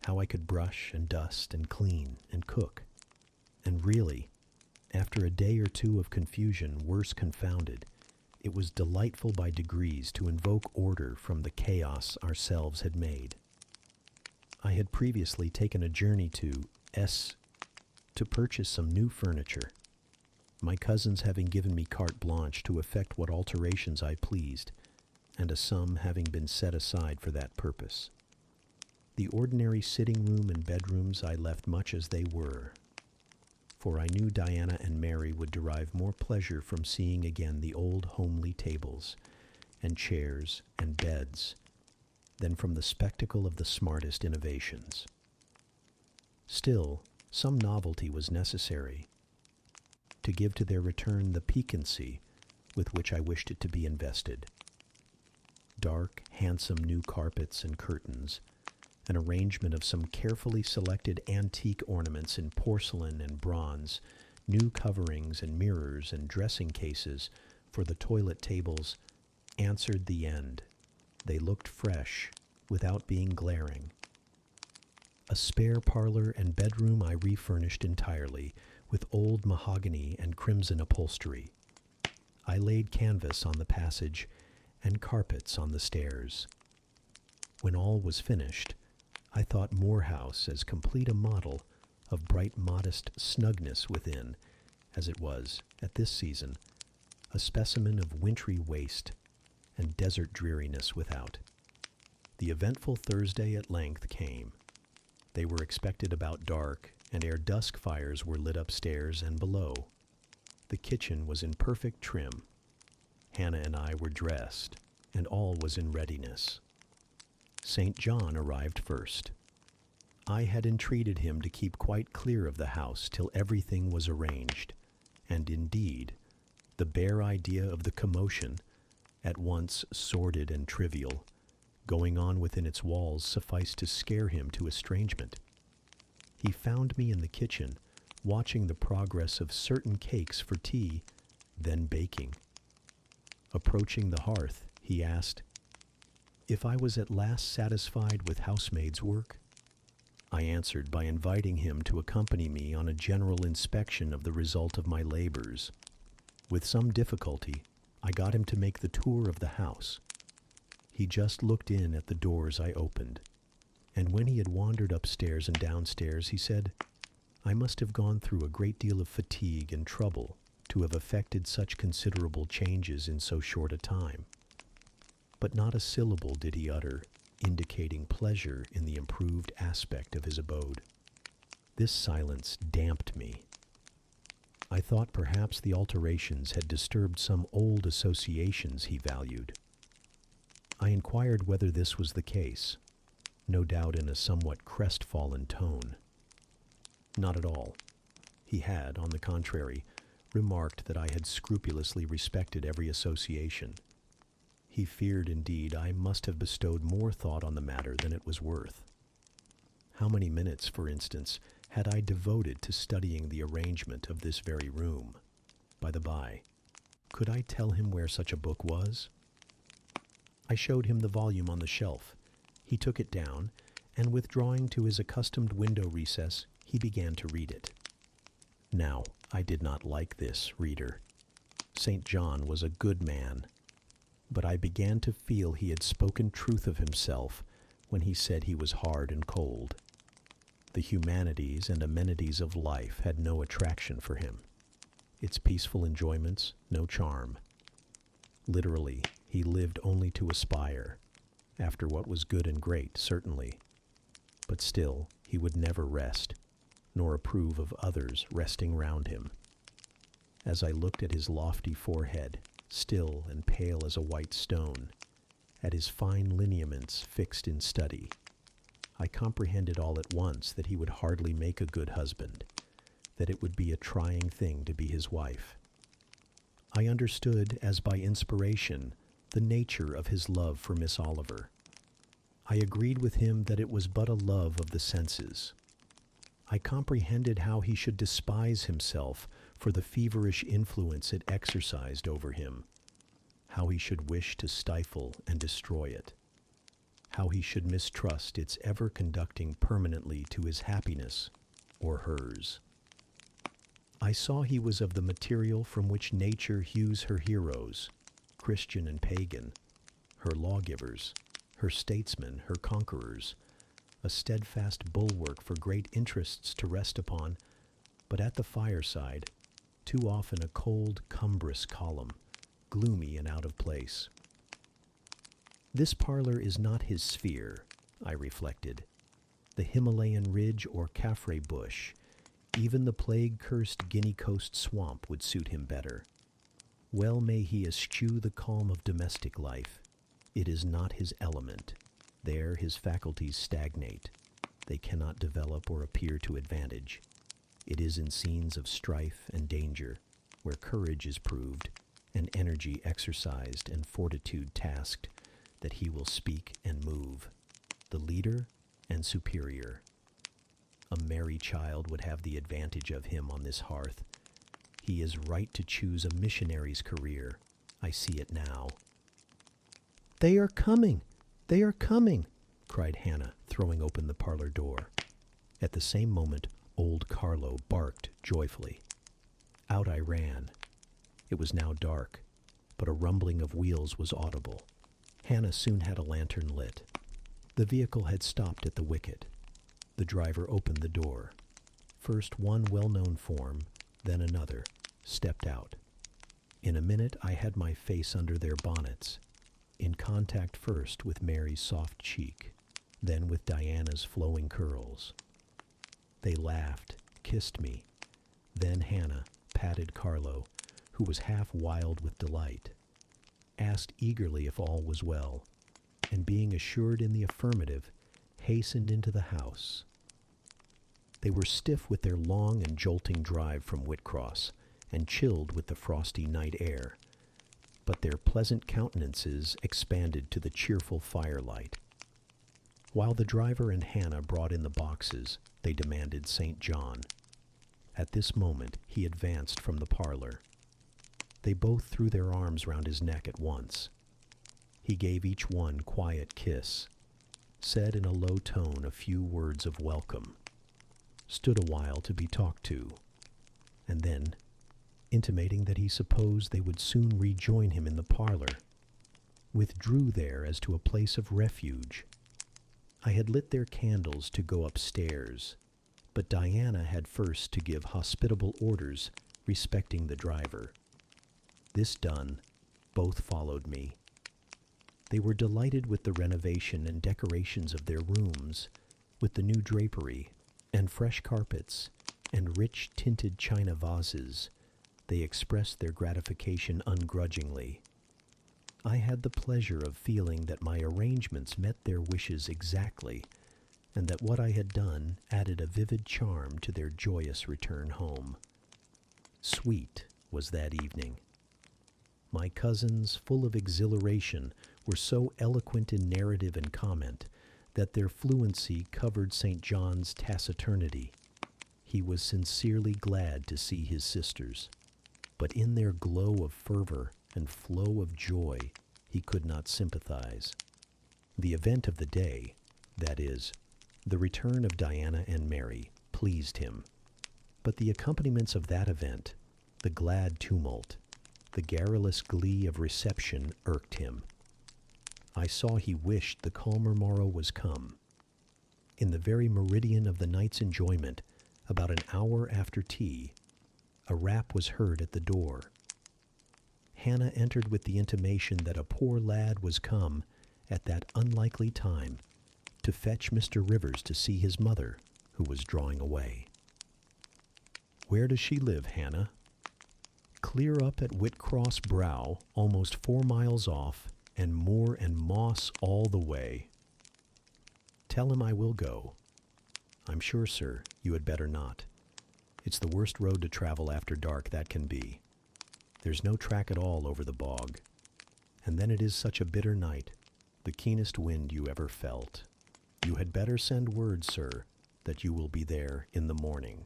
how I could brush and dust and clean and cook. And really, after a day or two of confusion worse confounded, it was delightful by degrees to invoke order from the chaos ourselves had made. I had previously taken a journey to S. to purchase some new furniture, my cousins having given me carte blanche to effect what alterations I pleased, and a sum having been set aside for that purpose. The ordinary sitting room and bedrooms I left much as they were, for I knew Diana and Mary would derive more pleasure from seeing again the old homely tables and chairs and beds than from the spectacle of the smartest innovations. Still, some novelty was necessary to give to their return the piquancy with which I wished it to be invested. Dark, handsome new carpets and curtains, an arrangement of some carefully selected antique ornaments in porcelain and bronze, new coverings and mirrors and dressing cases for the toilet tables answered the end. They looked fresh, without being glaring. A spare parlor and bedroom I refurnished entirely, with old mahogany and crimson upholstery. I laid canvas on the passage and carpets on the stairs. When all was finished, I thought Moor House as complete a model of bright, modest snugness within as it was, at this season, a specimen of wintry waste and desert dreariness without. The eventful Thursday at length came. They were expected about dark, and ere dusk fires were lit upstairs and below. The kitchen was in perfect trim. Hannah and I were dressed, and all was in readiness. St. John arrived first. I had entreated him to keep quite clear of the house till everything was arranged, and indeed, the bare idea of the commotion, at once sordid and trivial, going on within its walls sufficed to scare him to estrangement. He found me in the kitchen, watching the progress of certain cakes for tea, then baking. Approaching the hearth, he asked if I was at last satisfied with housemaid's work. I answered by inviting him to accompany me on a general inspection of the result of my labors. With some difficulty, I got him to make the tour of the house. He just looked in at the doors I opened, and when he had wandered upstairs and downstairs, he said, I must have gone through a great deal of fatigue and trouble to have effected such considerable changes in so short a time. But not a syllable did he utter, indicating pleasure in the improved aspect of his abode. This silence damped me. I thought perhaps the alterations had disturbed some old associations he valued. I inquired whether this was the case, no doubt in a somewhat crestfallen tone. Not at all. He had, on the contrary, remarked that I had scrupulously respected every association. He feared, indeed, I must have bestowed more thought on the matter than it was worth. How many minutes, for instance, had I devoted to studying the arrangement of this very room? By the by, could I tell him where such a book was? I showed him the volume on the shelf. He took it down, and withdrawing to his accustomed window recess, he began to read it. Now, I did not like this, reader. St. John was a good man. but I began to feel he had spoken truth of himself when he said he was hard and cold. The humanities and amenities of life had no attraction for him. Its peaceful enjoyments, no charm. Literally, he lived only to aspire, after what was good and great, certainly. But still, he would never rest, nor approve of others resting round him. As I looked at his lofty forehead, still and pale as a white stone, at his fine lineaments fixed in study, I comprehended all at once that he would hardly make a good husband, that it would be a trying thing to be his wife. I understood, as by inspiration, the nature of his love for Miss Oliver. I agreed with him that it was but a love of the senses. I comprehended how he should despise himself for the feverish influence it exercised over him, how he should wish to stifle and destroy it, how he should mistrust its ever conducting permanently to his happiness or hers. I saw he was of the material from which nature hews her heroes, Christian and pagan, her lawgivers, her statesmen, her conquerors, a steadfast bulwark for great interests to rest upon, but at the fireside, too often a cold, cumbrous column, gloomy and out of place. This parlor is not his sphere, I reflected. The Himalayan ridge or caffre bush, even the plague-cursed Guinea Coast swamp would suit him better. Well may he eschew the calm of domestic life. It is not his element. There his faculties stagnate. They cannot develop or appear to advantage. It is in scenes of strife and danger, where courage is proved, and energy exercised and fortitude tasked, that he will speak and move, the leader and superior. A merry child would have the advantage of him on this hearth. He is right to choose a missionary's career. I see it now. "They are coming! They are coming!" cried Hannah, throwing open the parlor door. At the same moment, old Carlo barked joyfully. Out I ran. It was now dark, but a rumbling of wheels was audible. Hannah soon had a lantern lit. The vehicle had stopped at the wicket. The driver opened the door. First one well-known form, then another, stepped out. In a minute I had my face under their bonnets, in contact first with Mary's soft cheek, then with Diana's flowing curls. They laughed, kissed me. Then Hannah patted Carlo, who was half wild with delight, asked eagerly if all was well, and being assured in the affirmative, hastened into the house. They were stiff with their long and jolting drive from Whitcross, and chilled with the frosty night air, but their pleasant countenances expanded to the cheerful firelight. While the driver and Hannah brought in the boxes, they demanded St. John. At this moment he advanced from the parlor. They both threw their arms round his neck at once. He gave each one quiet kiss, said in a low tone a few words of welcome, stood a while to be talked to, and then, intimating that he supposed they would soon rejoin him in the parlor, withdrew there as to a place of refuge. I had lit their candles to go upstairs, but Diana had first to give hospitable orders respecting the driver. This done, both followed me. They were delighted with the renovation and decorations of their rooms, with the new drapery, and fresh carpets, and rich tinted china vases. They expressed their gratification ungrudgingly. I had the pleasure of feeling that my arrangements met their wishes exactly, and that what I had done added a vivid charm to their joyous return home. Sweet was that evening. My cousins, full of exhilaration, were so eloquent in narrative and comment that their fluency covered St. John's taciturnity. He was sincerely glad to see his sisters, but in their glow of fervor and flow of joy he could not sympathize. The event of the day, that is, the return of Diana and Mary, pleased him, but the accompaniments of that event, the glad tumult, The garrulous glee of reception irked him. I saw he wished the calmer morrow was come. In the very meridian of the night's enjoyment, about an hour after tea, a rap was heard at the door. Hannah entered with the intimation that a poor lad was come at that unlikely time to fetch Mr. Rivers to see his mother, who was drawing away. "Where does she live, Hannah?" "Clear up at Whitcross Brow, almost 4 miles off, and moor and moss all the way." "Tell him I will go." "I'm sure, sir, you had better not. It's the worst road to travel after dark that can be. There's no track at all over the bog. And then it is such a bitter night, the keenest wind you ever felt. You had better send word, sir, that you will be there in the morning."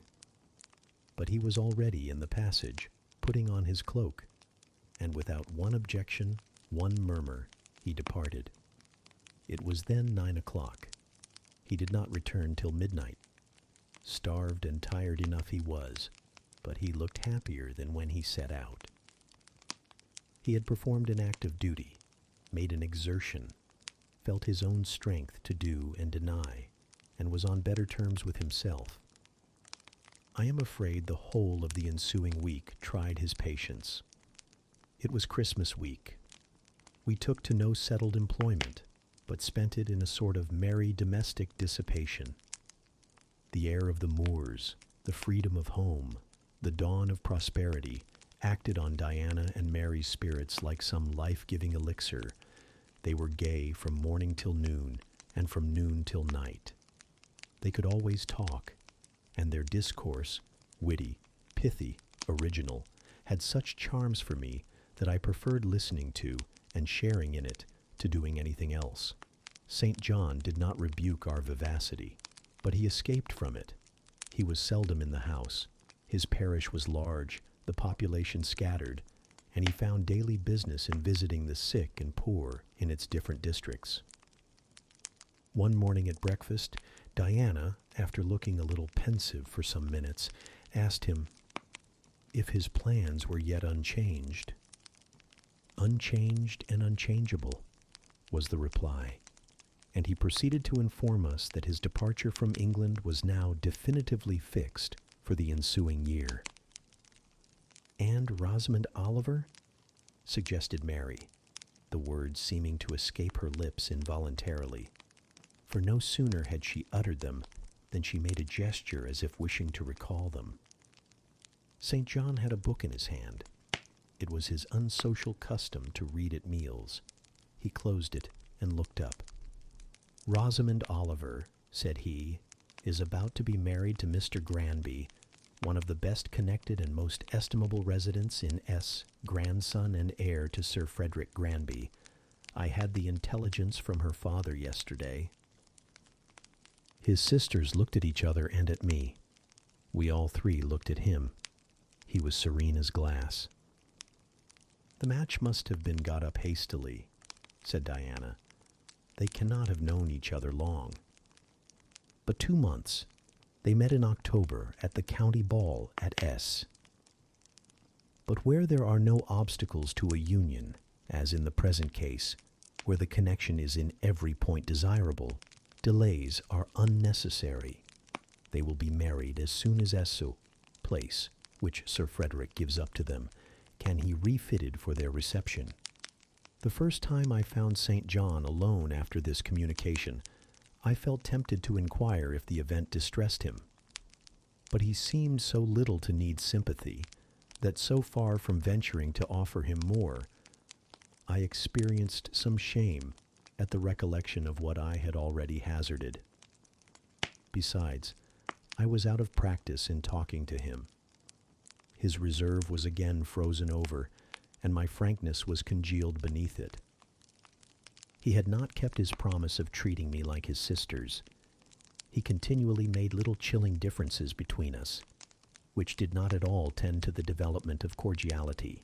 But he was already in the passage, putting on his cloak, and without one objection, one murmur, he departed. It was then 9 o'clock. He did not return till midnight. Starved and tired enough he was, but he looked happier than when he set out. He had performed an act of duty, made an exertion, felt his own strength to do and deny, and was on better terms with himself. I am afraid the whole of the ensuing week tried his patience. It was Christmas week. We took to no settled employment, but spent it in a sort of merry domestic dissipation. The air of the moors, the freedom of home, the dawn of prosperity, acted on Diana and Mary's spirits like some life-giving elixir. They were gay from morning till noon, and from noon till night. They could always talk, and their discourse, witty, pithy, original, had such charms for me that I preferred listening to and sharing in it to doing anything else. St. John did not rebuke our vivacity, but he escaped from it. He was seldom in the house. His parish was large, the population scattered, and he found daily business in visiting the sick and poor in its different districts. One morning at breakfast, Diana, after looking a little pensive for some minutes, asked him if his plans were yet unchanged. "Unchanged and unchangeable," was the reply, and he proceeded to inform us that his departure from England was now definitively fixed for the ensuing year. "And Rosamond Oliver?" suggested Mary, the words seeming to escape her lips involuntarily, for no sooner had she uttered them than she made a gesture as if wishing to recall them. St. John had a book in his hand. It was his unsocial custom to read at meals. He closed it and looked up. "Rosamond Oliver," said he, "is about to be married to Mr. Granby, one of the best connected and most estimable residents in S., grandson and heir to Sir Frederick Granby. I had the intelligence from her father yesterday." His sisters looked at each other and at me. We all three looked at him. He was serene as glass. "The match must have been got up hastily," said Diana. "They cannot have known each other long." "But 2 months. They met in October at the county ball at S. But where there are no obstacles to a union, as in the present case, where the connection is in every point desirable, delays are unnecessary. They will be married as soon as Esso, place, which Sir Frederick gives up to them, can he refitted for their reception. The first time I found St. John alone after this communication, I felt tempted to inquire if the event distressed him. But he seemed so little to need sympathy that so far from venturing to offer him more, I experienced some shame at the recollection of what I had already hazarded. Besides, I was out of practice in talking to him. His reserve was again frozen over, and my frankness was congealed beneath it. He had not kept his promise of treating me like his sisters. He continually made little chilling differences between us, which did not at all tend to the development of cordiality.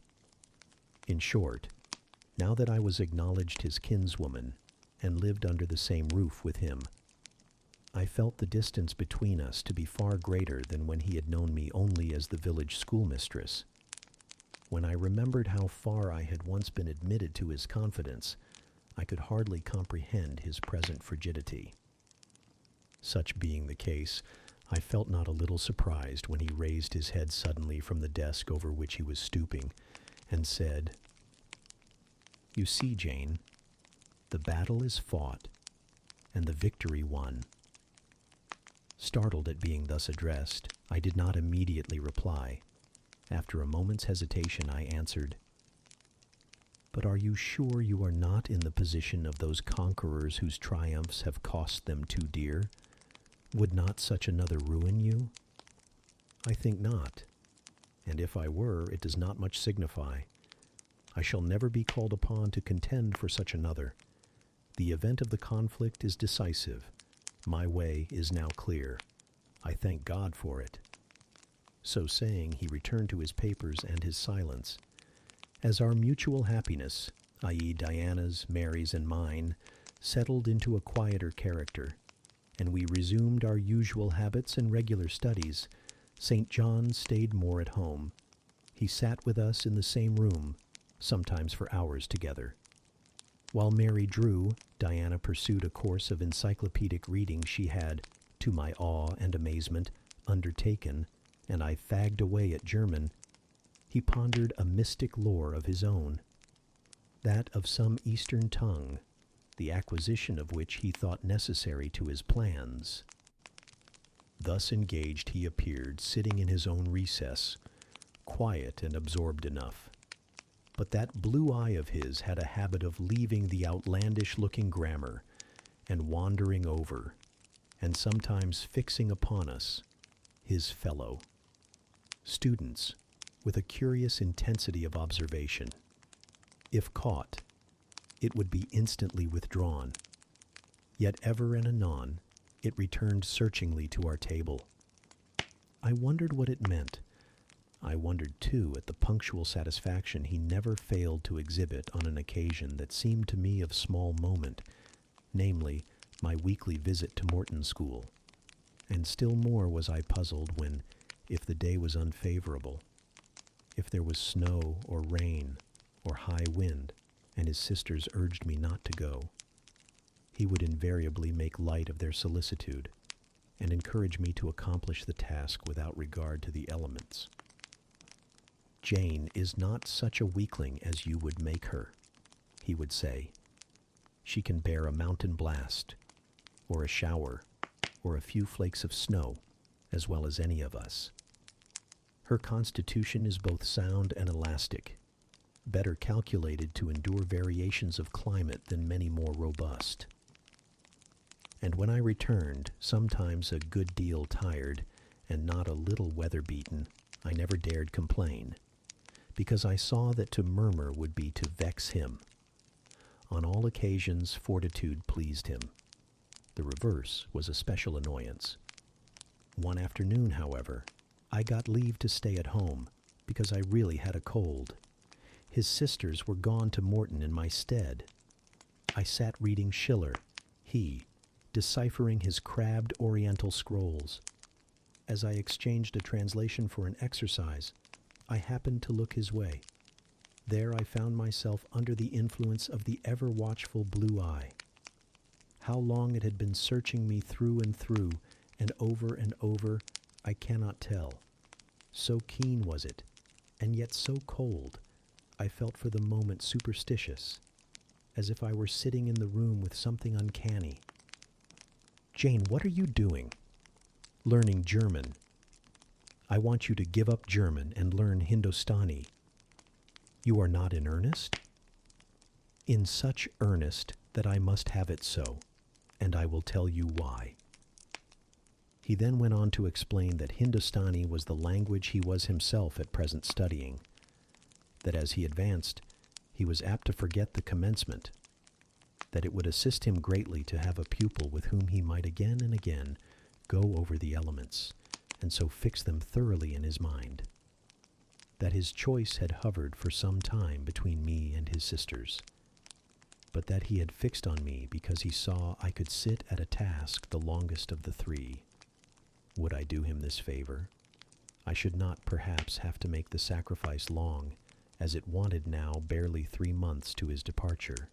In short, now that I was acknowledged his kinswoman and lived under the same roof with him, I felt the distance between us to be far greater than when he had known me only as the village schoolmistress. When I remembered how far I had once been admitted to his confidence, I could hardly comprehend his present frigidity. Such being the case, I felt not a little surprised when he raised his head suddenly from the desk over which he was stooping, and said, "You see, Jane, the battle is fought, and the victory won." Startled at being thus addressed, I did not immediately reply. After a moment's hesitation, I answered, "But are you sure you are not in the position of those conquerors whose triumphs have cost them too dear? Would not such another ruin you?" "I think not, and if I were, it does not much signify. I shall never be called upon to contend for such another. The event of the conflict is decisive. My way is now clear. I thank God for it." So saying, he returned to his papers and his silence. As our mutual happiness, i.e. Diana's, Mary's, and mine, settled into a quieter character, and we resumed our usual habits and regular studies, St. John stayed more at home. He sat with us in the same room, sometimes for hours together. While Mary drew, Diana pursued a course of encyclopedic reading she had, to my awe and amazement, undertaken, and I fagged away at German. He pondered a mystic lore of his own, that of some Eastern tongue, the acquisition of which he thought necessary to his plans. Thus engaged he appeared, sitting in his own recess, quiet and absorbed enough. But that blue eye of his had a habit of leaving the outlandish-looking grammar and wandering over, and sometimes fixing upon us, his fellow students, with a curious intensity of observation. If caught, it would be instantly withdrawn, yet ever and anon it returned searchingly to our table. I wondered what it meant. I wondered, too, at the punctual satisfaction he never failed to exhibit on an occasion that seemed to me of small moment, namely, my weekly visit to Morton School. And still more was I puzzled when, if the day was unfavorable, if there was snow or rain or high wind, and his sisters urged me not to go, he would invariably make light of their solicitude and encourage me to accomplish the task without regard to the elements. "Jane is not such a weakling as you would make her," he would say. "She can bear a mountain blast, or a shower, or a few flakes of snow, as well as any of us. Her constitution is both sound and elastic, better calculated to endure variations of climate than many more robust." And when I returned, sometimes a good deal tired, and not a little weather-beaten, I never dared complain, because I saw that to murmur would be to vex him. On all occasions, fortitude pleased him. The reverse was a special annoyance. One afternoon, however, I got leave to stay at home, because I really had a cold. His sisters were gone to Morton in my stead. I sat reading Schiller, he deciphering his crabbed oriental scrolls. As I exchanged a translation for an exercise, I happened to look his way. There I found myself under the influence of the ever-watchful blue eye. How long it had been searching me through, and over, I cannot tell. So keen was it, and yet so cold, I felt for the moment superstitious, as if I were sitting in the room with something uncanny. "Jane, what are you doing?" "Learning German." "I want you to give up German and learn Hindustani." "You are not in earnest?" "In such earnest that I must have it so, and I will tell you why." He then went on to explain that Hindustani was the language he was himself at present studying, that as he advanced, he was apt to forget the commencement, that it would assist him greatly to have a pupil with whom he might again and again go over the elements, and so fix them thoroughly in his mind, that his choice had hovered for some time between me and his sisters, but that he had fixed on me because he saw I could sit at a task the longest of the three. Would I do him this favor? I should not, perhaps, have to make the sacrifice long, as it wanted now barely 3 months to his departure.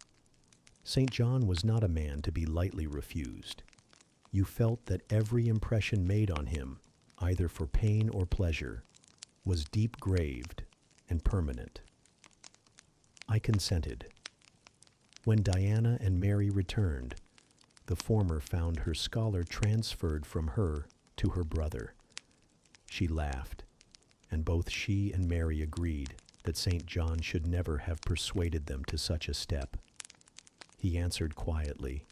St. John was not a man to be lightly refused. You felt that every impression made on him, either for pain or pleasure, was deep-graved and permanent. I consented. When Diana and Mary returned, the former found her scholar transferred from her to her brother. She laughed, and both she and Mary agreed that St. John should never have persuaded them to such a step. He answered quietly,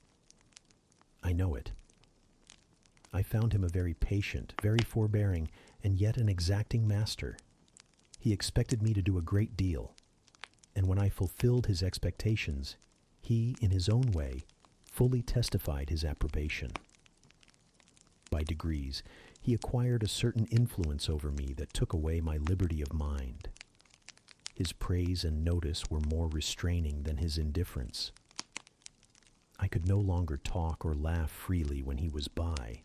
"I know it." I found him a very patient, very forbearing, and yet an exacting master. He expected me to do a great deal, and when I fulfilled his expectations, he, in his own way, fully testified his approbation. By degrees, he acquired a certain influence over me that took away my liberty of mind. His praise and notice were more restraining than his indifference. I could no longer talk or laugh freely when he was by,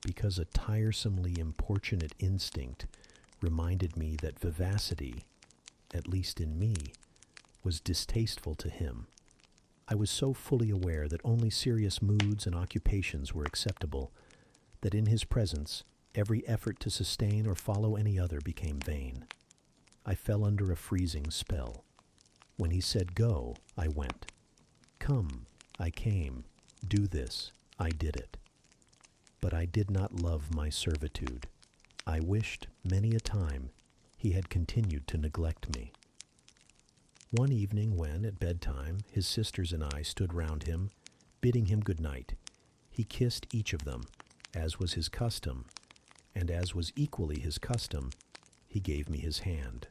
because a tiresomely importunate instinct reminded me that vivacity, at least in me, was distasteful to him. I was so fully aware that only serious moods and occupations were acceptable, that in his presence every effort to sustain or follow any other became vain. I fell under a freezing spell. When he said go, I went. Come, I came. Do this, I did it. But I did not love my servitude. I wished, many a time, he had continued to neglect me. One evening when, at bedtime, his sisters and I stood round him, bidding him good night, he kissed each of them, as was his custom, and as was equally his custom, he gave me his hand.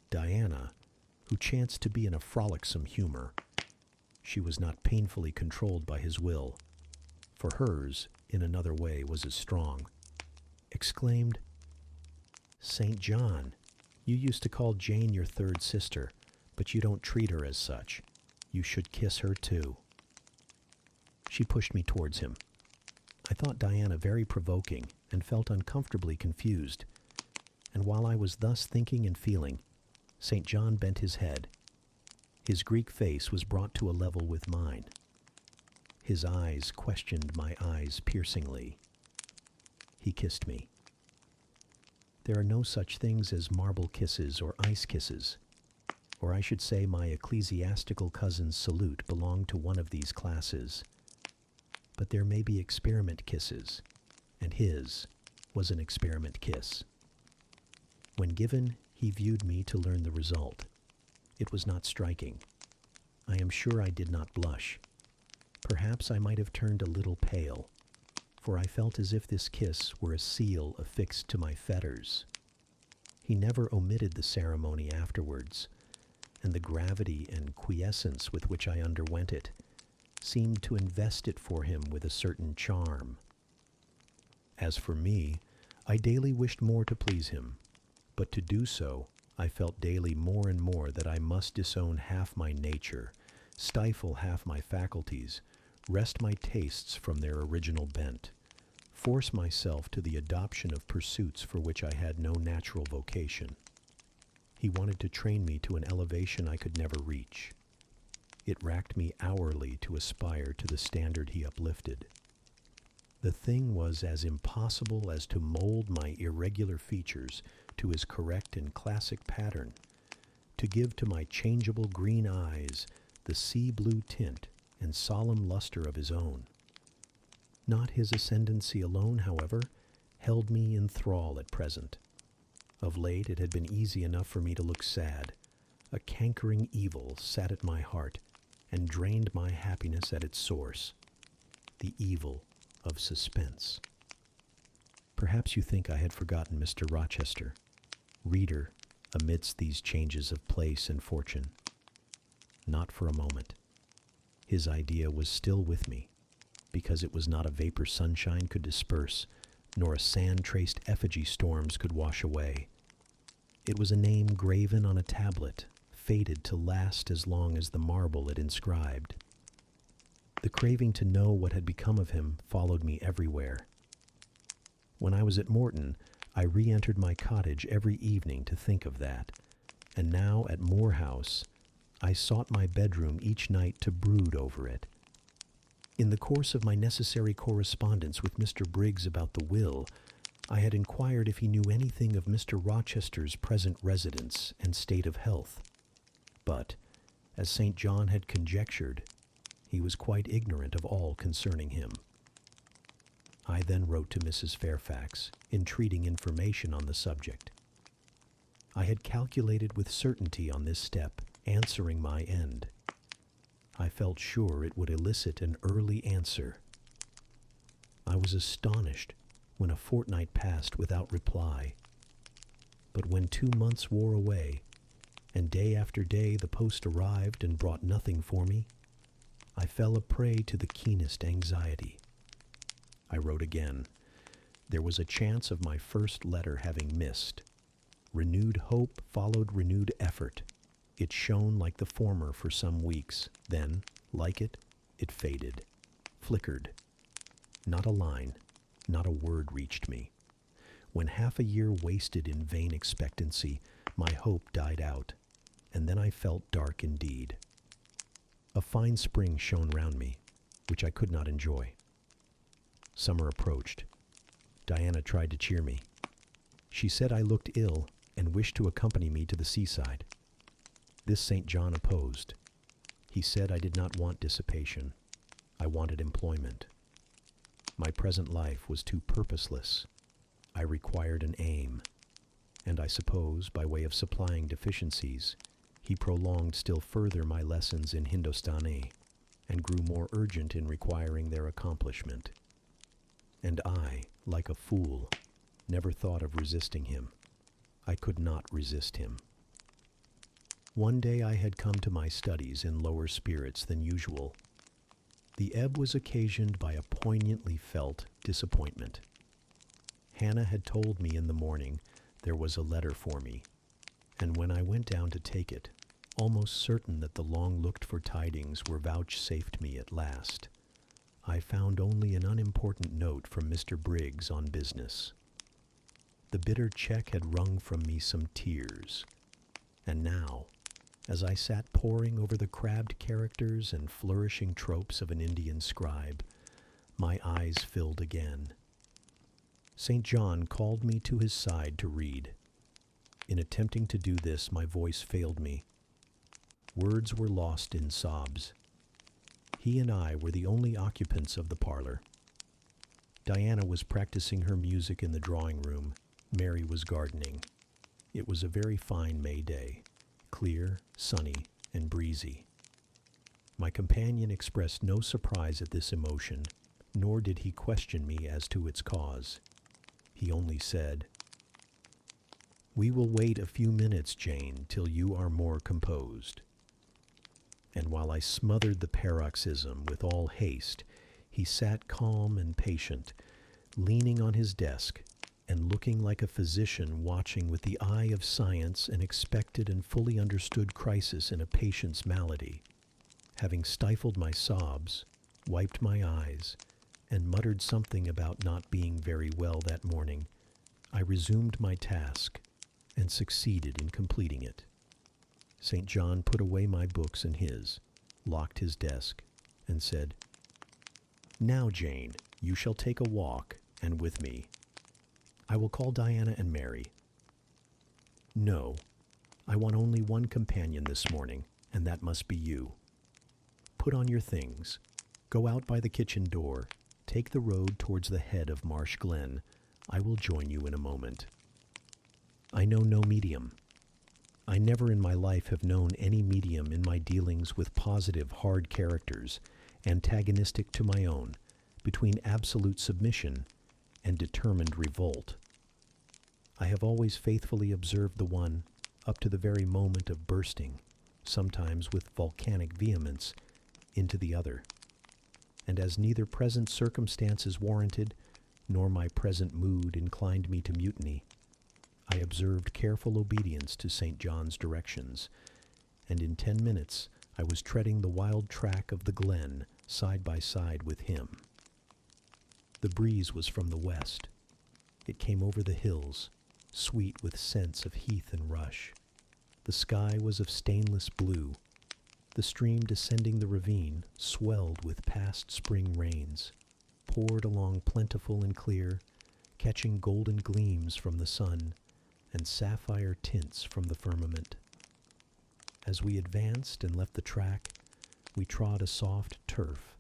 Diana, who chanced to be in a frolicsome humor, she was not painfully controlled by his will, for hers, in another way, was as strong, exclaimed, "St. John, you used to call Jane your third sister, but you don't treat her as such. You should kiss her too." She pushed me towards him. I thought Diana very provoking and felt uncomfortably confused, and while I was thus thinking and feeling, St. John bent his head. His Greek face was brought to a level with mine. His eyes questioned my eyes piercingly. He kissed me. There are no such things as marble kisses or ice kisses, or I should say my ecclesiastical cousin's salute belonged to one of these classes. But there may be experiment kisses, and his was an experiment kiss. When given, he viewed me to learn the result. It was not striking. I am sure I did not blush. Perhaps I might have turned a little pale, for I felt as if this kiss were a seal affixed to my fetters. He never omitted the ceremony afterwards, and the gravity and quiescence with which I underwent it seemed to invest it for him with a certain charm. As for me, I daily wished more to please him, but to do so, I felt daily more and more that I must disown half my nature, stifle half my faculties, wrest my tastes from their original bent, force myself to the adoption of pursuits for which I had no natural vocation. He wanted to train me to an elevation I could never reach. It racked me hourly to aspire to the standard he uplifted. The thing was as impossible as to mold my irregular features to his correct and classic pattern, to give to my changeable green eyes the sea-blue tint and solemn luster of his own. Not his ascendancy alone, however, held me in thrall at present. Of late it had been easy enough for me to look sad. A cankering evil sat at my heart and drained my happiness at its source, the evil of suspense. Perhaps you think I had forgotten Mr. Rochester, reader, amidst these changes of place and fortune. Not for a moment. His idea was still with me, because it was not a vapor sunshine could disperse, nor a sand-traced effigy storms could wash away. It was a name graven on a tablet, fated to last as long as the marble it inscribed. The craving to know what had become of him followed me everywhere. When I was at Morton, I re-entered my cottage every evening to think of that, and now at Moor House, I sought my bedroom each night to brood over it. In the course of my necessary correspondence with Mr. Briggs about the will, I had inquired if he knew anything of Mr. Rochester's present residence and state of health. But, as St. John had conjectured, he was quite ignorant of all concerning him. I then wrote to Mrs. Fairfax, entreating information on the subject. I had calculated with certainty on this step, answering my end. I felt sure it would elicit an early answer. I was astonished when a fortnight passed without reply. But when 2 months wore away, and day after day the post arrived and brought nothing for me, I fell a prey to the keenest anxiety. I wrote again. There was a chance of my first letter having missed. Renewed hope followed renewed effort. It shone like the former for some weeks. Then, like it faded, flickered. Not a line, not a word reached me. When half a year wasted in vain expectancy, my hope died out, and then I felt dark indeed. A fine spring shone round me, which I could not enjoy. Summer approached. Diana tried to cheer me. She said I looked ill and wished to accompany me to the seaside. This St. John opposed. He said I did not want dissipation. I wanted employment. My present life was too purposeless. I required an aim, and I suppose, by way of supplying deficiencies, he prolonged still further my lessons in Hindostani, and grew more urgent in requiring their accomplishment. And I, like a fool, never thought of resisting him. I could not resist him. One day I had come to my studies in lower spirits than usual. The ebb was occasioned by a poignantly felt disappointment. Hannah had told me in the morning there was a letter for me, and when I went down to take it, almost certain that the long-looked-for tidings were vouchsafed me at last, I found only an unimportant note from Mr. Briggs on business. The bitter check had wrung from me some tears, and now, as I sat poring over the crabbed characters and flourishing tropes of an Indian scribe, my eyes filled again. St. John called me to his side to read. In attempting to do this, my voice failed me. Words were lost in sobs. He and I were the only occupants of the parlor. Diana was practicing her music in the drawing room. Mary was gardening. It was a very fine May day, clear, sunny, and breezy. My companion expressed no surprise at this emotion, nor did he question me as to its cause. He only said, "We will wait a few minutes, Jane, till you are more composed." And while I smothered the paroxysm with all haste, he sat calm and patient, leaning on his desk, and looking like a physician watching with the eye of science an expected and fully understood crisis in a patient's malady. Having stifled my sobs, wiped my eyes, and muttered something about not being very well that morning, I resumed my task and succeeded in completing it. St. John put away my books and his, locked his desk, and said, "Now, Jane, you shall take a walk, and with me. I will call Diana and Mary." "No, I want only one companion this morning, and that must be you. Put on your things, go out by the kitchen door, take the road towards the head of Marsh Glen. I will join you in a moment. I know no medium. I never in my life have known any medium in my dealings with positive, hard characters, antagonistic to my own, between absolute submission and determined revolt. I have always faithfully observed the one up to the very moment of bursting, sometimes with volcanic vehemence, into the other. And as neither present circumstances warranted, nor my present mood inclined me to mutiny, I observed careful obedience to St. John's directions, and in 10 minutes I was treading the wild track of the glen side by side with him. The breeze was from the west. It came over the hills, sweet with scents of heath and rush. The sky was of stainless blue. The stream descending the ravine swelled with past spring rains, poured along plentiful and clear, catching golden gleams from the sun and sapphire tints from the firmament. As we advanced and left the track, we trod a soft turf,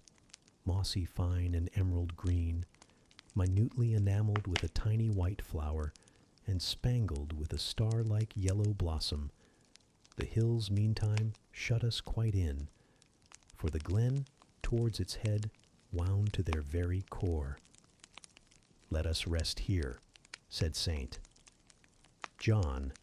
mossy fine and emerald green, minutely enameled with a tiny white flower and spangled with a star-like yellow blossom. The hills, meantime, shut us quite in, for the glen, towards its head, wound to their very core. "Let us rest here," said Saint John,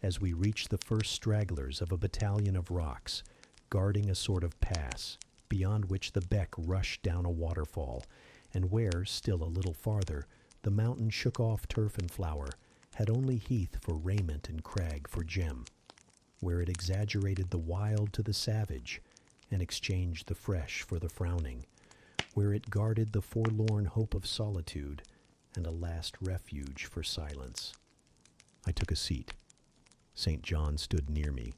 as we reached the first stragglers of a battalion of rocks, guarding a sort of pass, beyond which the beck rushed down a waterfall, and where, still a little farther, the mountain shook off turf and flower, had only heath for raiment and crag for gem, where it exaggerated the wild to the savage, and exchanged the fresh for the frowning, where it guarded the forlorn hope of solitude, and a last refuge for silence. I took a seat. St. John stood near me.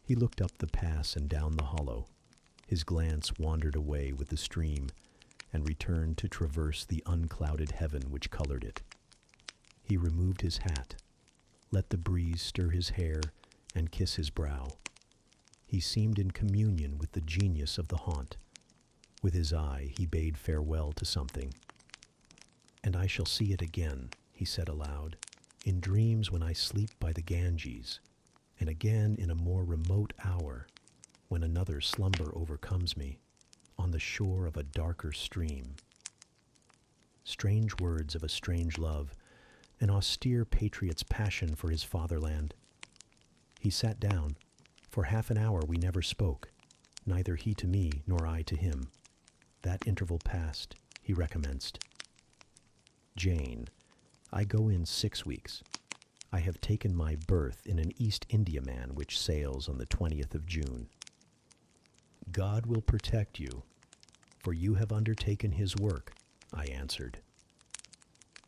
He looked up the pass and down the hollow. His glance wandered away with the stream, and returned to traverse the unclouded heaven which colored it. He removed his hat, let the breeze stir his hair and kiss his brow. He seemed in communion with the genius of the haunt. With his eye he bade farewell to something. "And I shall see it again," he said aloud, "in dreams when I sleep by the Ganges, and again in a more remote hour, when another slumber overcomes me, on the shore of a darker stream." Strange words of a strange love, an austere patriot's passion for his fatherland. He sat down. For half an hour we never spoke, neither he to me nor I to him. That interval passed, he recommenced. "Jane, I go in 6 weeks. I have taken my berth in an East Indiaman which sails on the 20th of June. God will protect you, for you have undertaken his work," I answered.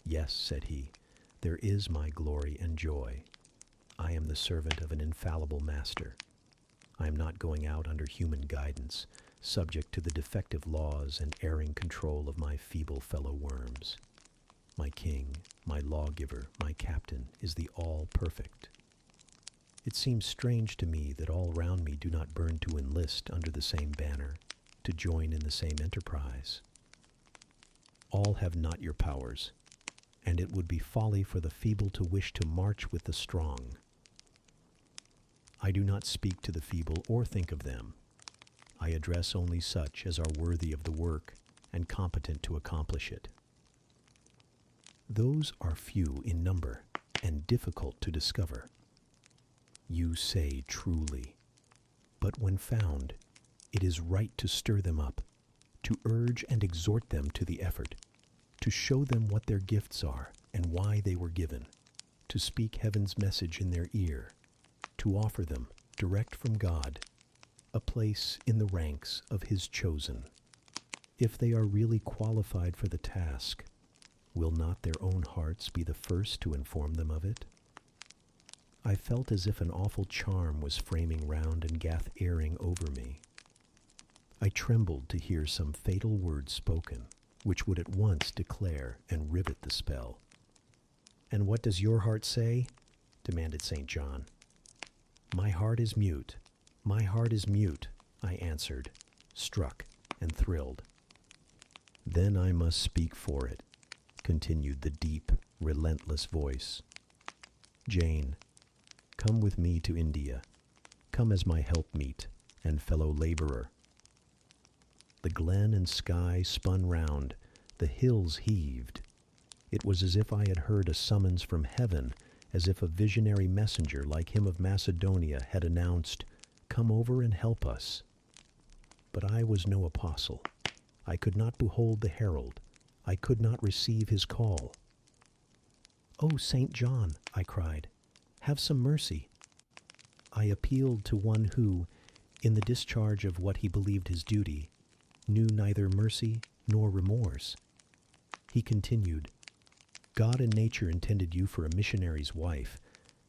"Yes," said he, "there is my glory and joy. I am the servant of an infallible master. I am not going out under human guidance, subject to the defective laws and erring control of my feeble fellow worms. My king, my lawgiver, my captain is the all-perfect. It seems strange to me that all round me do not burn to enlist under the same banner, to join in the same enterprise. All have not your powers, and it would be folly for the feeble to wish to march with the strong. I do not speak to the feeble or think of them. I address only such as are worthy of the work and competent to accomplish it. Those are few in number and difficult to discover. You say truly, but when found, it is right to stir them up, to urge and exhort them to the effort, to show them what their gifts are and why they were given, to speak heaven's message in their ear, to offer them, direct from God, a place in the ranks of his chosen. If they are really qualified for the task, will not their own hearts be the first to inform them of it? I felt as if an awful charm was framing round and gath-airing over me. I trembled to hear some fatal word spoken, which would at once declare and rivet the spell. "And what does your heart say?" demanded St. John. "My heart is mute, my heart is mute," I answered, struck and thrilled. "Then I must speak for it," continued the deep, relentless voice. "Jane, come with me to India. Come as my helpmeet and fellow laborer." The glen and sky spun round, the hills heaved. It was as if I had heard a summons from heaven, as if a visionary messenger like him of Macedonia had announced, "Come over and help us." But I was no apostle. I could not behold the herald. I could not receive his call. "Oh, St. John," I cried, "have some mercy." I appealed to one who, in the discharge of what he believed his duty, knew neither mercy nor remorse. He continued, "God and nature intended you for a missionary's wife.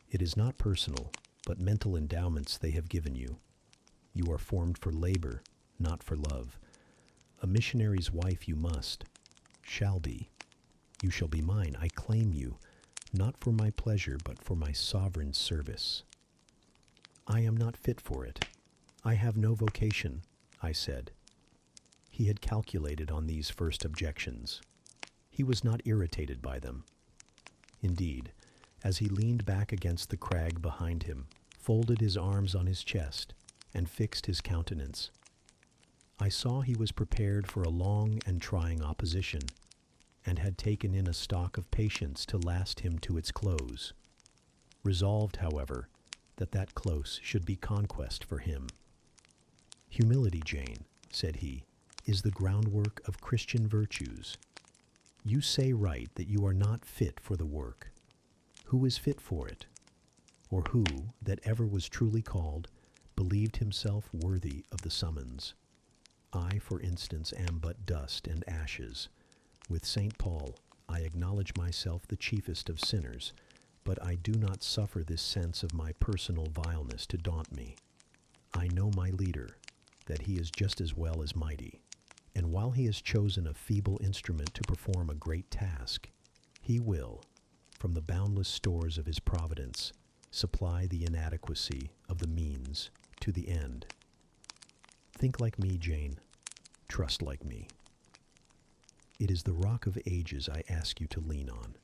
It is not personal. but mental endowments they have given you. You are formed for labor, not for love. A missionary's wife you must, shall be. You shall be mine. I claim you, not for my pleasure, but for my sovereign service. I am not fit for it. I have no vocation, I said. He had calculated on these first objections. He was not irritated by them. Indeed, as he leaned back against the crag behind him, folded his arms on his chest, and fixed his countenance, I saw he was prepared for a long and trying opposition, and had taken in a stock of patience to last him to its close, resolved, however, that close should be conquest for him. Humility, Jane, said he, is the groundwork of Christian virtues. You say right that you are not fit for the work. Who is fit for it? Or who, that ever was truly called, believed himself worthy of the summons? I, for instance, am but dust and ashes. With St. Paul, I acknowledge myself the chiefest of sinners, but I do not suffer this sense of my personal vileness to daunt me. I know my leader, that he is just as well as mighty, and while he has chosen a feeble instrument to perform a great task, he will, from the boundless stores of his providence, supply the inadequacy of the means to the end. Think like me, Jane. Trust like me. It is the rock of ages I ask you to lean on.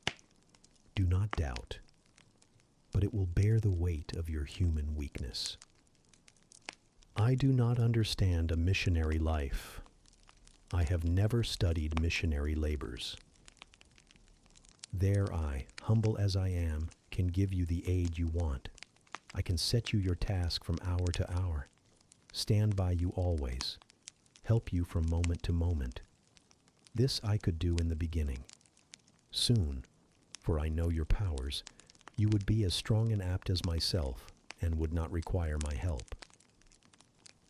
Do not doubt, but it will bear the weight of your human weakness. I do not understand a missionary life. I have never studied missionary labors. There I, humble as I am, can give you the aid you want. I can set you your task from hour to hour, stand by you always, help you from moment to moment. This I could do in the beginning. Soon, for I know your powers, you would be as strong and apt as myself, and would not require my help.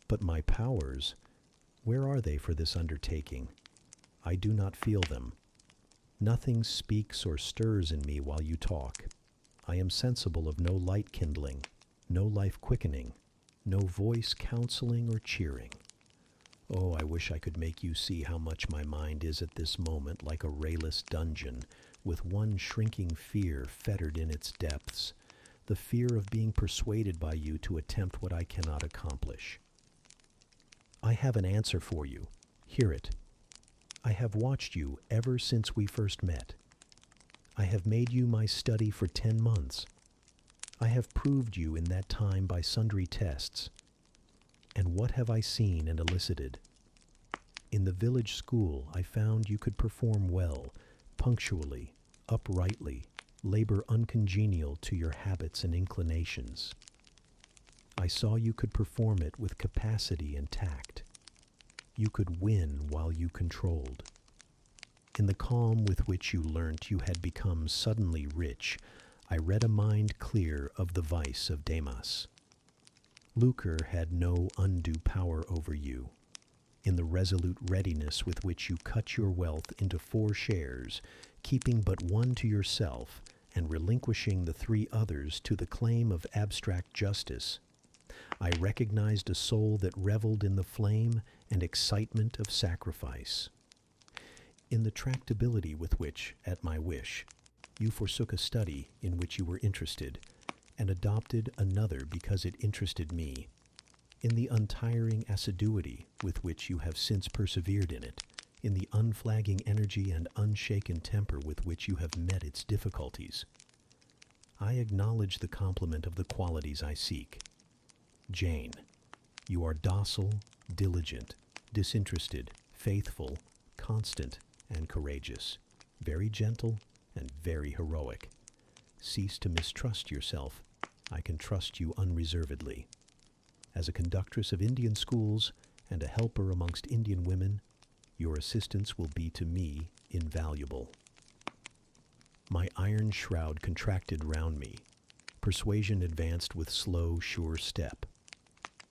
But my powers, where are they for this undertaking? I do not feel them. Nothing speaks or stirs in me while you talk. I am sensible of no light kindling, no life quickening, no voice counseling or cheering. Oh, I wish I could make you see how much my mind is at this moment like a rayless dungeon, with one shrinking fear fettered in its depths, the fear of being persuaded by you to attempt what I cannot accomplish. I have an answer for you. Hear it. I have watched you ever since we first met. I have made you my study for 10 months. I have proved you in that time by sundry tests. And what have I seen and elicited? In the village school, I found you could perform well, punctually, uprightly, labor uncongenial to your habits and inclinations. I saw you could perform it with capacity and tact. You could win while you controlled. In the calm with which you learnt you had become suddenly rich, I read a mind clear of the vice of Demas. Lucre had no undue power over you. In the resolute readiness with which you cut your wealth into 4 shares, keeping but one to yourself, and relinquishing the 3 others to the claim of abstract justice, I recognized a soul that reveled in the flame and excitement of sacrifice. In the tractability with which, at my wish, you forsook a study in which you were interested, and adopted another because it interested me, in the untiring assiduity with which you have since persevered in it, in the unflagging energy and unshaken temper with which you have met its difficulties, I acknowledge the compliment of the qualities I seek. Jane, you are docile, diligent, disinterested, faithful, constant, and courageous, very gentle and very heroic. Cease to mistrust yourself. I can trust you unreservedly. As a conductress of Indian schools and a helper amongst Indian women, your assistance will be to me invaluable. My iron shroud contracted round me. Persuasion advanced with slow, sure step.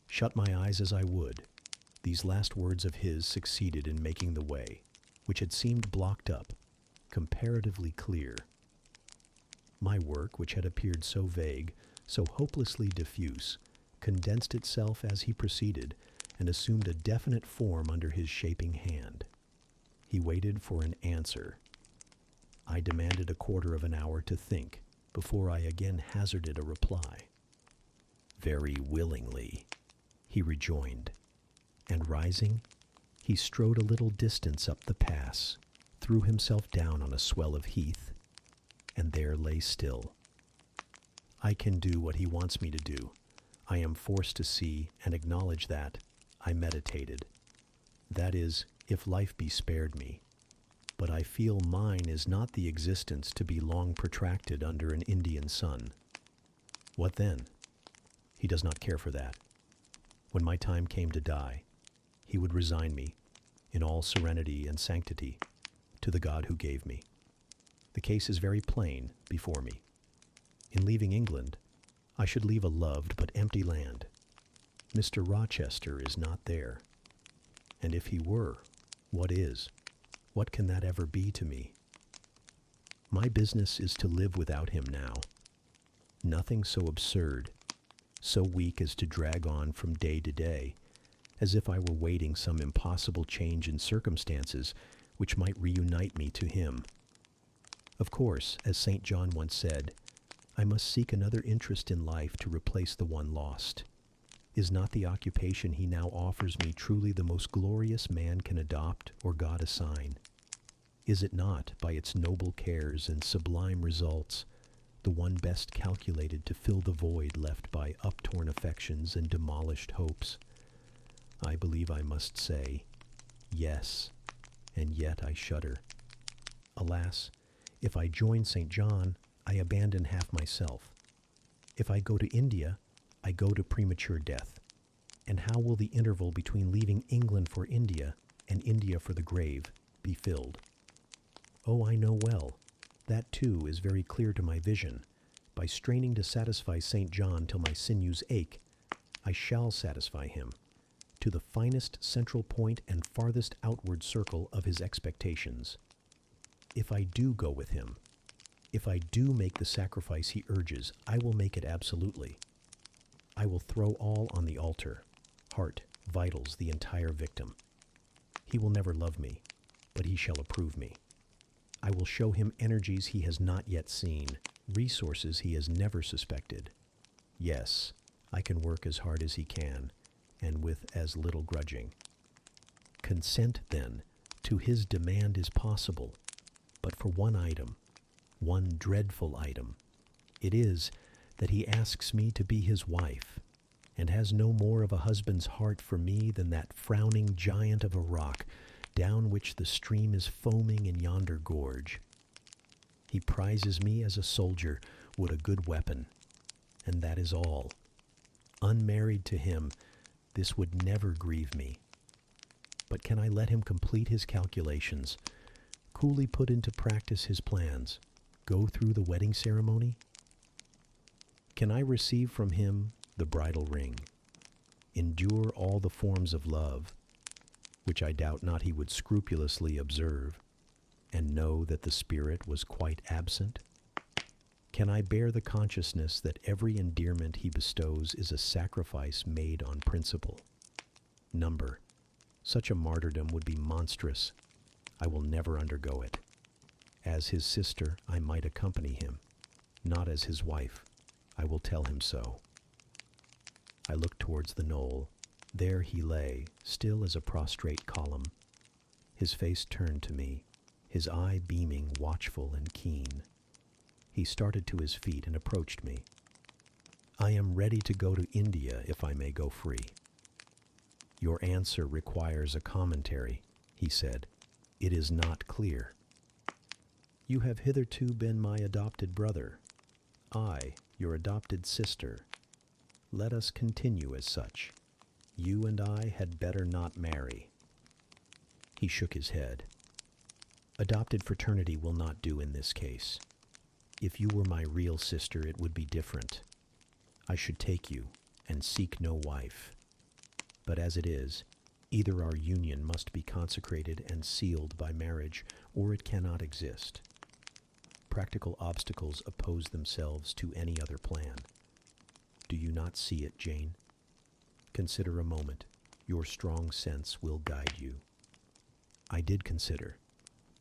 Shut my eyes as I would, these last words of his succeeded in making the way, which had seemed blocked up, comparatively clear. My work, which had appeared so vague, so hopelessly diffuse, condensed itself as he proceeded and assumed a definite form under his shaping hand. He waited for an answer. I demanded a quarter of an hour to think before I again hazarded a reply. "Very willingly," he rejoined, and rising, he strode a little distance up the pass, threw himself down on a swell of heath, and there lay still. I can do what he wants me to do. I am forced to see and acknowledge that. I meditated. That is, if life be spared me. But I feel mine is not the existence to be long protracted under an Indian sun. What then? He does not care for that. When my time came to die, he would resign me, in all serenity and sanctity, to the God who gave me. The case is very plain before me. In leaving England, I should leave a loved but empty land. Mr. Rochester is not there. And if he were, what is? What can that ever be to me? My business is to live without him now. Nothing so absurd, so weak as to drag on from day to day, as if I were waiting some impossible change in circumstances which might reunite me to him. Of course, as St. John once said, I must seek another interest in life to replace the one lost. Is not the occupation he now offers me truly the most glorious man can adopt or God assign? Is it not, by its noble cares and sublime results, the one best calculated to fill the void left by uptorn affections and demolished hopes? I believe I must say, yes, and yet I shudder. Alas, if I join St. John, I abandon half myself. If I go to India, I go to premature death. And how will the interval between leaving England for India and India for the grave be filled? Oh, I know well. That too is very clear to my vision. By straining to satisfy St. John till my sinews ache, I shall satisfy him, to the finest central point and farthest outward circle of his expectations. If I do go with him, if I do make the sacrifice he urges, I will make it absolutely. I will throw all on the altar, heart, vitals, the entire victim. He will never love me, but he shall approve me. I will show him energies he has not yet seen, resources he has never suspected. Yes, I can work as hard as he can, and with as little grudging. Consent, then, to his demand is possible, but for one item, one dreadful item. It is that he asks me to be his wife, and has no more of a husband's heart for me than that frowning giant of a rock down which the stream is foaming in yonder gorge. He prizes me as a soldier would a good weapon, and that is all. Unmarried to him, this would never grieve me. But can I let him complete his calculations, coolly put into practice his plans, go through the wedding ceremony? Can I receive from him the bridal ring, endure all the forms of love, which I doubt not he would scrupulously observe, and know that the spirit was quite absent? Can I bear the consciousness that every endearment he bestows is a sacrifice made on principle? Number, such a martyrdom would be monstrous. I will never undergo it. As his sister, I might accompany him, not as his wife. I will tell him so. I looked towards the knoll. There he lay, still as a prostrate column, his face turned to me, his eye beaming, watchful and keen. He started to his feet and approached me. I am ready to go to India if I may go free. Your answer requires a commentary, he said. It is not clear. You have hitherto been my adopted brother, I, your adopted sister. Let us continue as such. You and I had better not marry. He shook his head. Adopted fraternity will not do in this case. If you were my real sister, it would be different. I should take you and seek no wife. But as it is, either our union must be consecrated and sealed by marriage, or it cannot exist. Practical obstacles oppose themselves to any other plan. Do you not see it, Jane? Consider a moment. Your strong sense will guide you. I did consider,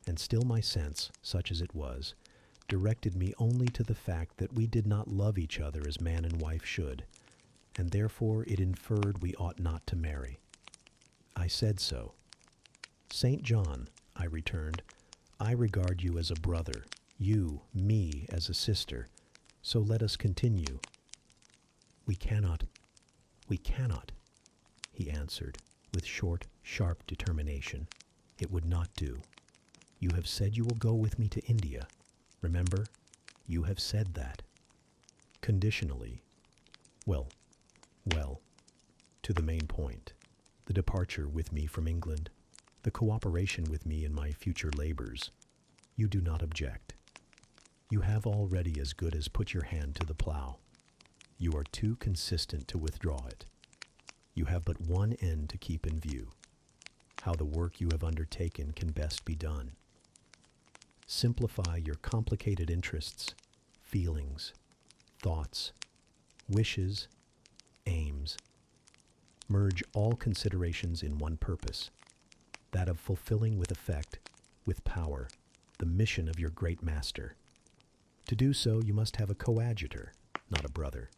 and still my sense, such as it was, directed me only to the fact that we did not love each other as man and wife should, and therefore it inferred we ought not to marry. I said so. St. John, I returned, I regard you as a brother, you, me, as a sister, so let us continue. We cannot, he answered, with short, sharp determination. It would not do. You have said you will go with me to India. Remember, you have said that. Conditionally. Well, to the main point. The departure with me from England. The cooperation with me in my future labors. You do not object. You have already as good as put your hand to the plow. You are too consistent to withdraw it. You have but one end to keep in view. How the work you have undertaken can best be done. Simplify your complicated interests, feelings, thoughts, wishes, aims. Merge all considerations in one purpose, that of fulfilling with effect, with power, the mission of your great master. To do so, you must have a coadjutor, not a brother.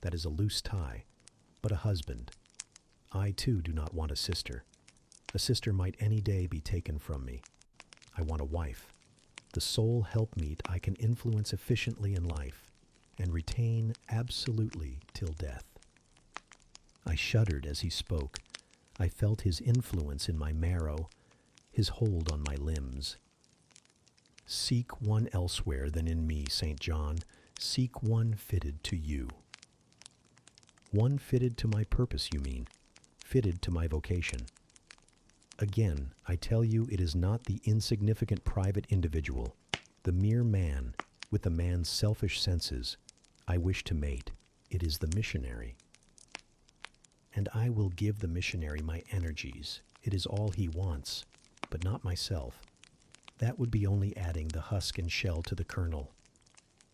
That is a loose tie, but a husband. I, too, do not want a sister. A sister might any day be taken from me. I want a wife, the sole helpmeet I can influence efficiently in life and retain absolutely till death. I shuddered as he spoke. I felt his influence in my marrow, his hold on my limbs. Seek one elsewhere than in me, St. John. Seek one fitted to you. One fitted to my purpose, you mean, fitted to my vocation. Again, I tell you, it is not the insignificant private individual, the mere man, with the man's selfish senses, I wish to mate. It is the missionary. And I will give the missionary my energies. It is all he wants, but not myself. That would be only adding the husk and shell to the kernel.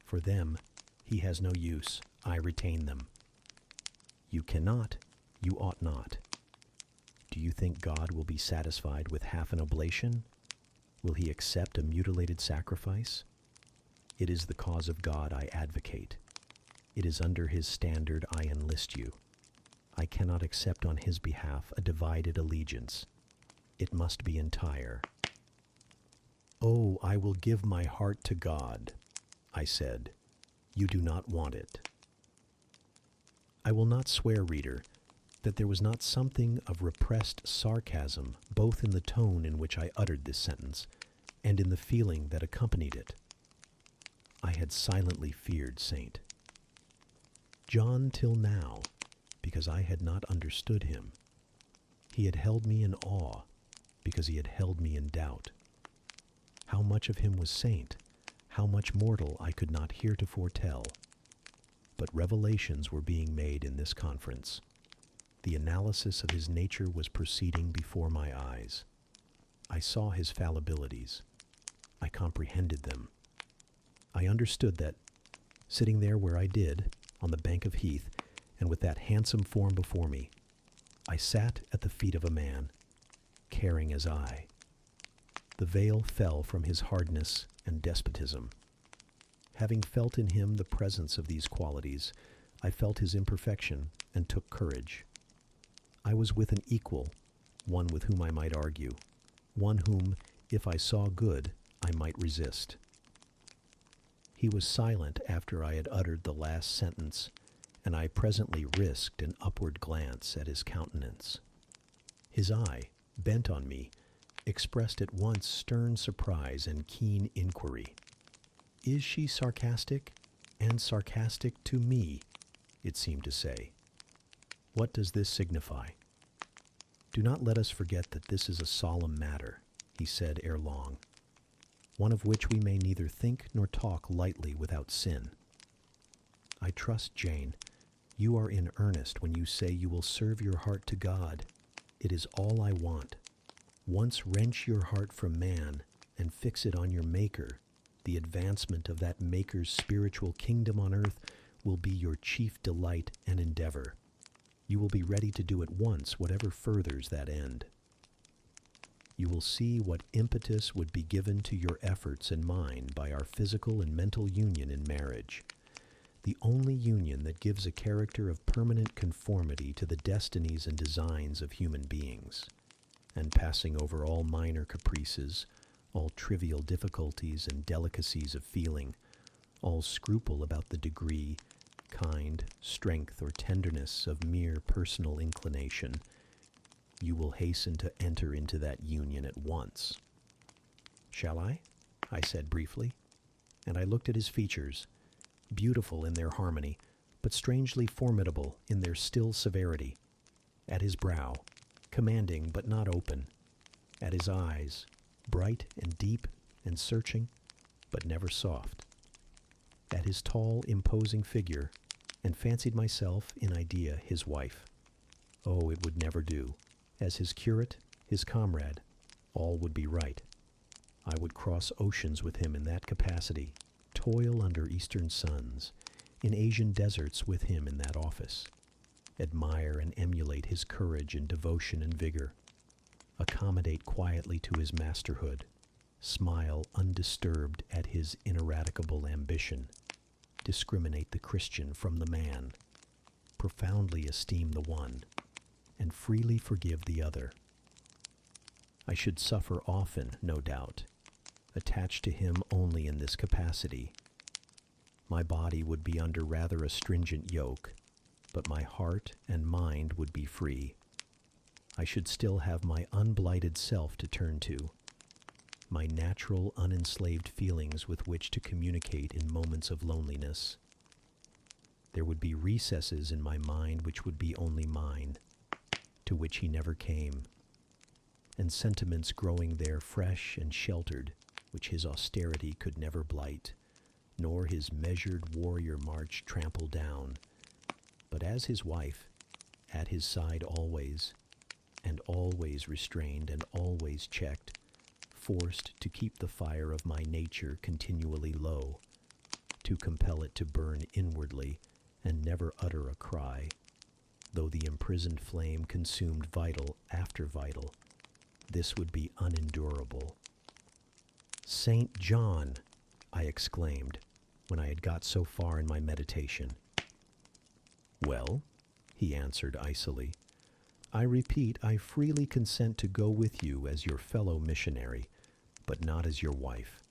For them, he has no use. I retain them. You cannot, you ought not. Do you think God will be satisfied with half an oblation? Will he accept a mutilated sacrifice? It is the cause of God I advocate. It is under his standard I enlist you. I cannot accept on his behalf a divided allegiance. It must be entire. Oh, I will give my heart to God, I said. You do not want it. I will not swear, reader, that there was not something of repressed sarcasm both in the tone in which I uttered this sentence and in the feeling that accompanied it. I had silently feared Saint John till now, because I had not understood him. He had held me in awe, because he had held me in doubt. How much of him was saint, how much mortal I could not heretofore tell. But revelations were being made in this conference. The analysis of his nature was proceeding before my eyes. I saw his fallibilities. I comprehended them. I understood that, sitting there where I did, on the bank of heath, and with that handsome form before me, I sat at the feet of a man, caring as I. The veil fell from his hardness and despotism. Having felt in him the presence of these qualities, I felt his imperfection and took courage. I was with an equal, one with whom I might argue, one whom, if I saw good, I might resist. He was silent after I had uttered the last sentence, and I presently risked an upward glance at his countenance. His eye, bent on me, expressed at once stern surprise and keen inquiry. Is she sarcastic? And sarcastic to me, it seemed to say. What does this signify? Do not let us forget that this is a solemn matter, he said ere long, one of which we may neither think nor talk lightly without sin. I trust, Jane, you are in earnest when you say you will serve your heart to God. It is all I want. Once wrench your heart from man and fix it on your Maker, the advancement of that Maker's spiritual kingdom on earth will be your chief delight and endeavor. You will be ready to do at once whatever furthers that end. You will see what impetus would be given to your efforts and mine by our physical and mental union in marriage, the only union that gives a character of permanent conformity to the destinies and designs of human beings, and passing over all minor caprices, all trivial difficulties and delicacies of feeling, all scruple about the degree, kind, strength, or tenderness of mere personal inclination, you will hasten to enter into that union at once. Shall I? I said briefly, and I looked at his features, beautiful in their harmony, but strangely formidable in their still severity, at his brow, commanding but not open, at his eyes, bright and deep and searching, but never soft, at his tall, imposing figure, and fancied myself, in idea, his wife. Oh, it would never do. As his curate, his comrade, all would be right. I would cross oceans with him in that capacity, toil under eastern suns, in Asian deserts with him in that office, admire and emulate his courage and devotion and vigor, accommodate quietly to his masterhood, smile undisturbed at his ineradicable ambition, discriminate the Christian from the man, profoundly esteem the one, and freely forgive the other. I should suffer often, no doubt, attached to him only in this capacity. My body would be under rather a stringent yoke, but my heart and mind would be free. I should still have my unblighted self to turn to, my natural, unenslaved feelings with which to communicate in moments of loneliness. There would be recesses in my mind which would be only mine, to which he never came, and sentiments growing there fresh and sheltered, which his austerity could never blight, nor his measured warrior march trample down, but as his wife, at his side always, and always restrained and always checked, forced to keep the fire of my nature continually low, to compel it to burn inwardly and never utter a cry, though the imprisoned flame consumed vital after vital. This would be unendurable. Saint John, I exclaimed, when I had got so far in my meditation. Well, he answered icily, I repeat, I freely consent to go with you as your fellow missionary, but not as your wife.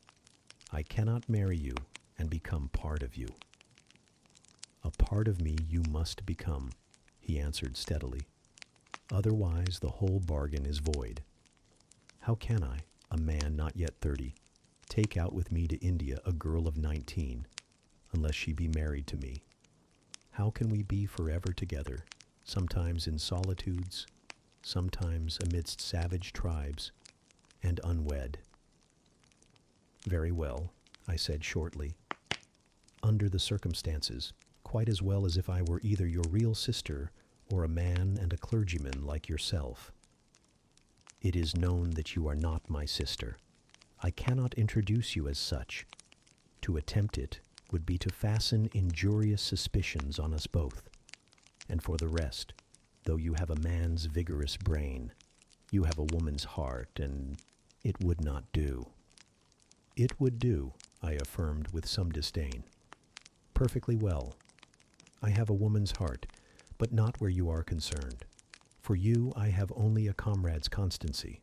I cannot marry you and become part of you. A part of me you must become, he answered steadily. Otherwise the whole bargain is void. How can I, a man not yet 30, take out with me to India a girl of 19, unless she be married to me? How can we be forever together, sometimes in solitudes, sometimes amidst savage tribes, and unwed? Very well, I said shortly. Under the circumstances, quite as well as if I were either your real sister or a man and a clergyman like yourself. It is known that you are not my sister. I cannot introduce you as such. To attempt it would be to fasten injurious suspicions on us both. And for the rest, though you have a man's vigorous brain, you have a woman's heart, and it would not do. It would do, I affirmed with some disdain. Perfectly well. I have a woman's heart, but not where you are concerned. For you I have only a comrade's constancy,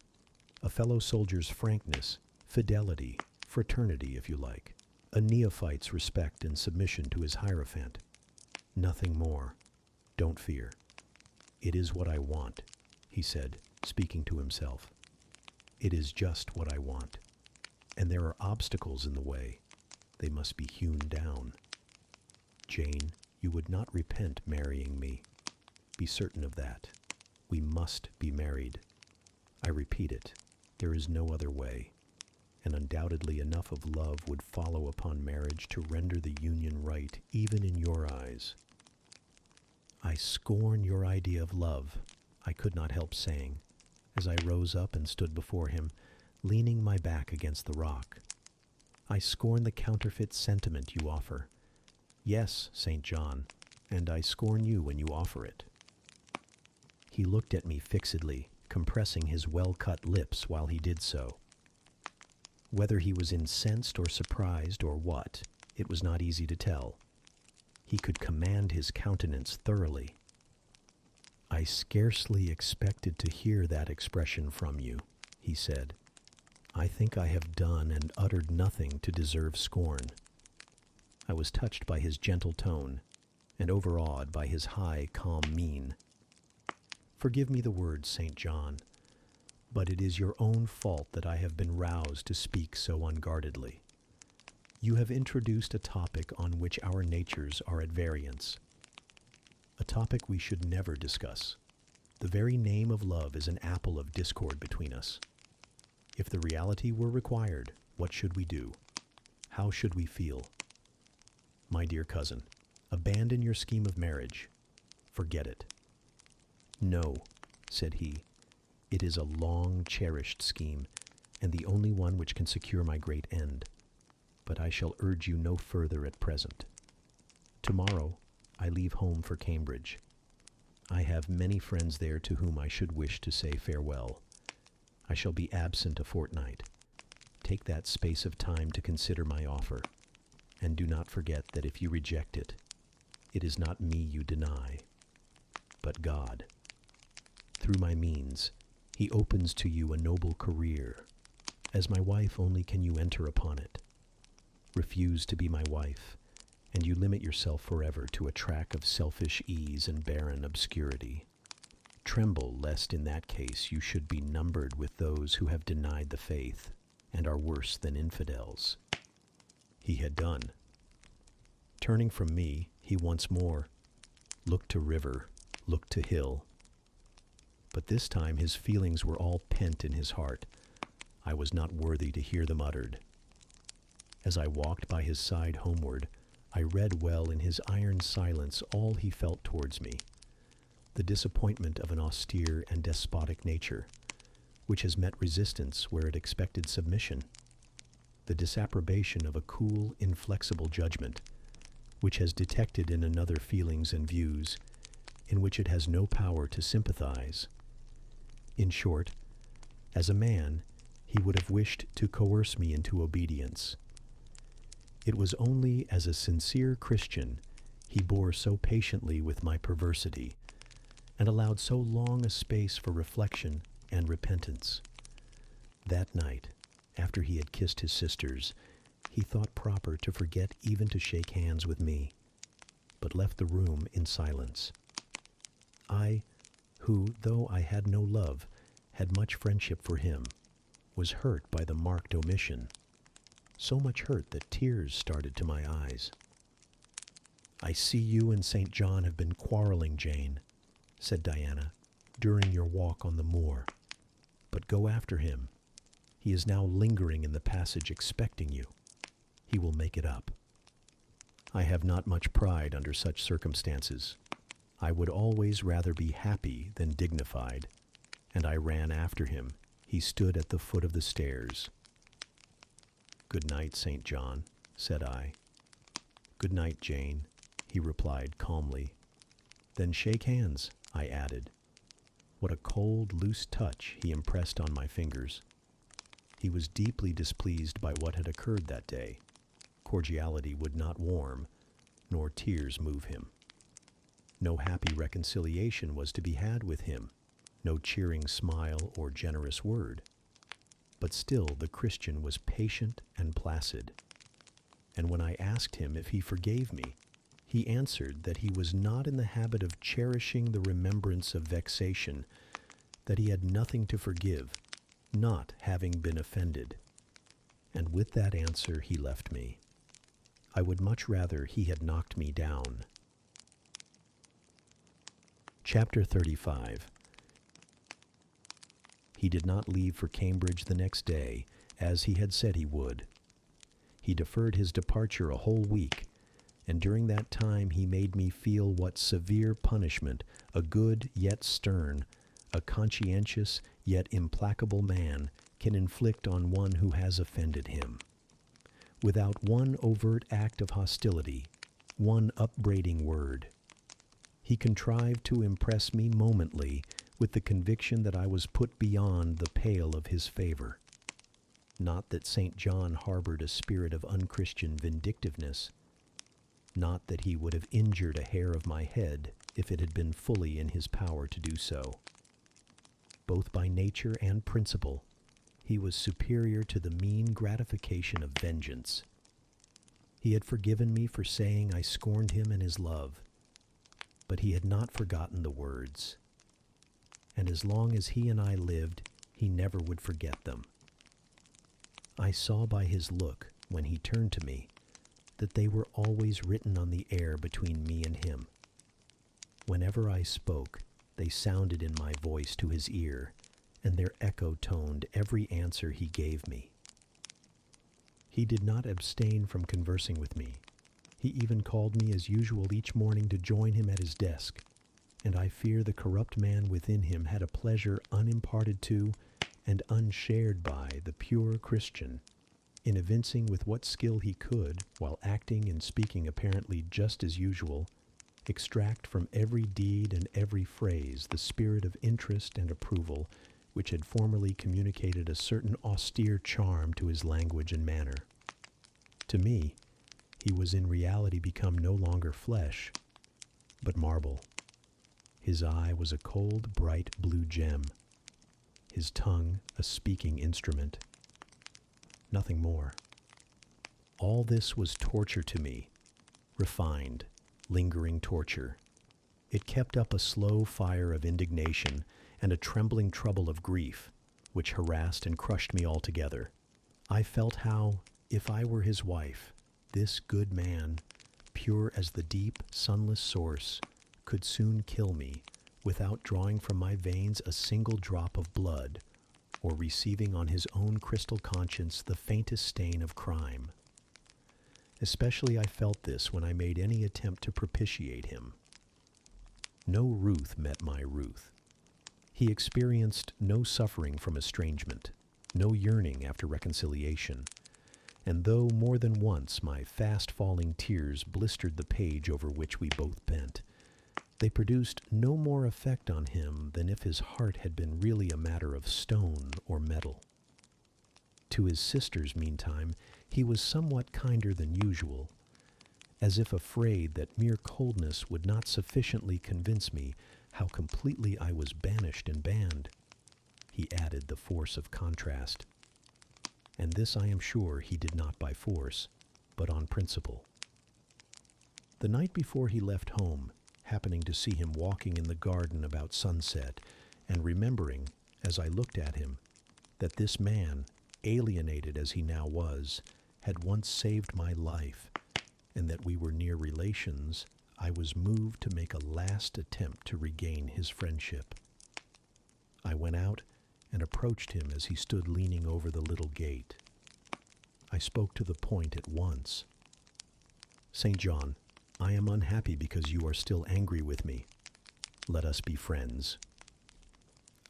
a fellow soldier's frankness, fidelity, fraternity, if you like, a neophyte's respect and submission to his hierophant. Nothing more. Don't fear. It is what I want, he said, speaking to himself. It is just what I want. And there are obstacles in the way. They must be hewn down. Jane, you would not repent marrying me. Be certain of that. We must be married. I repeat it, there is no other way, and undoubtedly enough of love would follow upon marriage to render the union right even in your eyes. I scorn your idea of love, I could not help saying, as I rose up and stood before him, leaning my back against the rock. I scorn the counterfeit sentiment you offer. Yes, St. John, and I scorn you when you offer it. He looked at me fixedly, compressing his well-cut lips while he did so. Whether he was incensed or surprised or what, it was not easy to tell. He could command his countenance thoroughly. I scarcely expected to hear that expression from you, he said. I think I have done and uttered nothing to deserve scorn. I was touched by his gentle tone and overawed by his high, calm mien. Forgive me the words, St. John, but it is your own fault that I have been roused to speak so unguardedly. You have introduced a topic on which our natures are at variance, a topic we should never discuss. The very name of love is an apple of discord between us. If the reality were required, what should we do? How should we feel? My dear cousin, abandon your scheme of marriage. Forget it. No, said he, it is a long-cherished scheme, and the only one which can secure my great end. But I shall urge you no further at present. Tomorrow I leave home for Cambridge. I have many friends there to whom I should wish to say farewell. I shall be absent a fortnight. Take that space of time to consider my offer, and do not forget that if you reject it, it is not me you deny, but God. Through my means, he opens to you a noble career. As my wife only can you enter upon it. Refuse to be my wife, and you limit yourself forever to a track of selfish ease and barren obscurity. Tremble lest in that case you should be numbered with those who have denied the faith and are worse than infidels. He had done. Turning from me, he once more looked to river, looked to hill. But this time his feelings were all pent in his heart. I was not worthy to hear them uttered. As I walked by his side homeward, I read well in his iron silence all he felt towards me, the disappointment of an austere and despotic nature, which has met resistance where it expected submission, the disapprobation of a cool, inflexible judgment, which has detected in another feelings and views in which it has no power to sympathize. In short, as a man, he would have wished to coerce me into obedience. It was only as a sincere Christian he bore so patiently with my perversity, and allowed so long a space for reflection and repentance. That night, after he had kissed his sisters, he thought proper to forget even to shake hands with me, but left the room in silence. I, who, though I had no love, had much friendship for him, was hurt by the marked omission, so much hurt that tears started to my eyes. I see you and St. John have been quarreling, Jane, said Diana, during your walk on the moor. But go after him. He is now lingering in the passage expecting you. He will make it up. I have not much pride under such circumstances. I would always rather be happy than dignified, and I ran after him. He stood at the foot of the stairs. Good night, St. John, said I. Good night, Jane, he replied calmly. Then shake hands, I added. What a cold, loose touch he impressed on my fingers. He was deeply displeased by what had occurred that day. Cordiality would not warm, nor tears move him. No happy reconciliation was to be had with him, no cheering smile or generous word. But still the Christian was patient and placid. And when I asked him if he forgave me, he answered that he was not in the habit of cherishing the remembrance of vexation, that he had nothing to forgive, not having been offended. And with that answer he left me. I would much rather he had knocked me down. Chapter 35. He did not leave for Cambridge the next day, as he had said he would. He deferred his departure a whole week, and during that time he made me feel what severe punishment a good yet stern, a conscientious yet implacable man can inflict on one who has offended him. Without one overt act of hostility, one upbraiding word. He contrived to impress me momently with the conviction that I was put beyond the pale of his favor. Not that St. John harbored a spirit of unchristian vindictiveness. Not that he would have injured a hair of my head if it had been fully in his power to do so. Both by nature and principle, he was superior to the mean gratification of vengeance. He had forgiven me for saying I scorned him and his love, but he had not forgotten the words. And as long as he and I lived, he never would forget them. I saw by his look, when he turned to me, that they were always written on the air between me and him. Whenever I spoke, they sounded in my voice to his ear, and their echo toned every answer he gave me. He did not abstain from conversing with me. He even called me as usual each morning to join him at his desk, and I fear the corrupt man within him had a pleasure unimparted to and unshared by the pure Christian in evincing with what skill he could, while acting and speaking apparently just as usual, extract from every deed and every phrase the spirit of interest and approval which had formerly communicated a certain austere charm to his language and manner. To me, he was in reality become no longer flesh, but marble. His eye was a cold, bright blue gem, his tongue a speaking instrument. Nothing more. All this was torture to me, refined, lingering torture. It kept up a slow fire of indignation and a trembling trouble of grief, which harassed and crushed me altogether. I felt how, if I were his wife, this good man, pure as the deep, sunless source, could soon kill me without drawing from my veins a single drop of blood, or receiving on his own crystal conscience the faintest stain of crime. Especially I felt this when I made any attempt to propitiate him. No Ruth met my Ruth. He experienced no suffering from estrangement, no yearning after reconciliation, and though more than once my fast-falling tears blistered the page over which we both bent, they produced no more effect on him than if his heart had been really a matter of stone or metal. To his sisters, meantime, he was somewhat kinder than usual, as if afraid that mere coldness would not sufficiently convince me how completely I was banished and banned. He added the force of contrast. And this I am sure he did not by force, but on principle. The night before he left home, happening to see him walking in the garden about sunset, and remembering, as I looked at him, that this man, alienated as he now was, had once saved my life, and that we were near relations, I was moved to make a last attempt to regain his friendship. I went out and approached him as he stood leaning over the little gate. I spoke to the point at once. "St. John, I am unhappy because you are still angry with me. Let us be friends."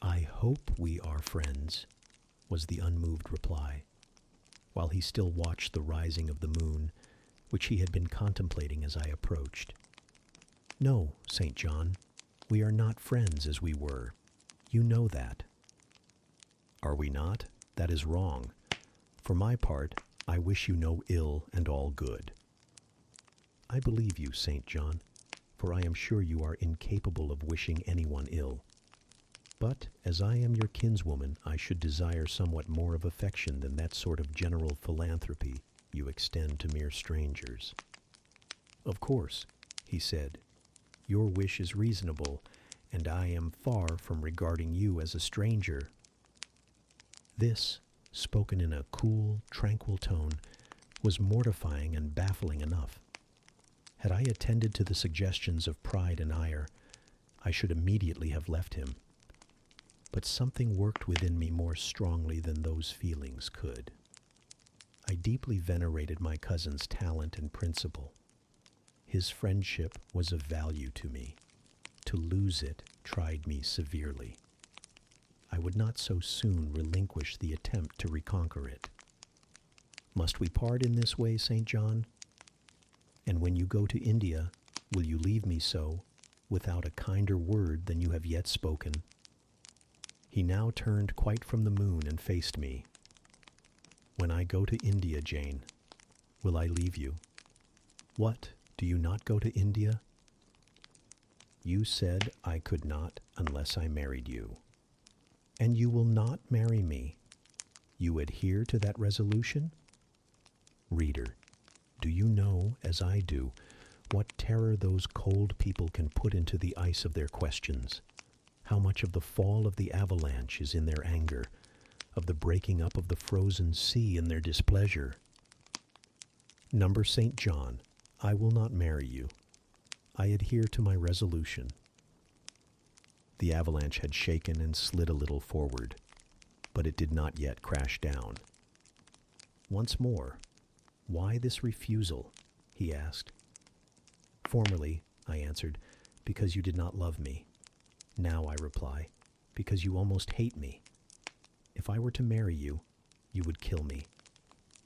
"I hope we are friends," was the unmoved reply, while he still watched the rising of the moon, which he had been contemplating as I approached. "No, St. John, we are not friends as we were. You know that." "Are we not? That is wrong. For my part, I wish you no ill and all good." "I believe you, St. John, for I am sure you are incapable of wishing anyone ill. But, as I am your kinswoman, I should desire somewhat more of affection than that sort of general philanthropy you extend to mere strangers." "Of course," he said, "your wish is reasonable, and I am far from regarding you as a stranger." This, spoken in a cool, tranquil tone, was mortifying and baffling enough. Had I attended to the suggestions of pride and ire, I should immediately have left him. But something worked within me more strongly than those feelings could. I deeply venerated my cousin's talent and principle. His friendship was of value to me. To lose it tried me severely. I would not so soon relinquish the attempt to reconquer it. "Must we part in this way, St. John?" And when you go to India, will you leave me so, without a kinder word than you have yet spoken?" He now turned quite from the moon and faced me. "When I go to India, Jane, will I leave you?" "What, do you not go to India?" "You said I could not unless I married you." "And you will not marry me? You adhere to that resolution?" Reader, do you know, as I do, what terror those cold people can put into the ice of their questions? How much of the fall of the avalanche is in their anger, of the breaking up of the frozen sea in their displeasure? Number St. John, I will not marry you. I adhere to my resolution. The avalanche had shaken and slid a little forward, but it did not yet crash down. "Once more, why this refusal?" he asked. "Formerly," I answered, "because you did not love me. Now, I reply, because you almost hate me. If I were to marry you, you would kill me.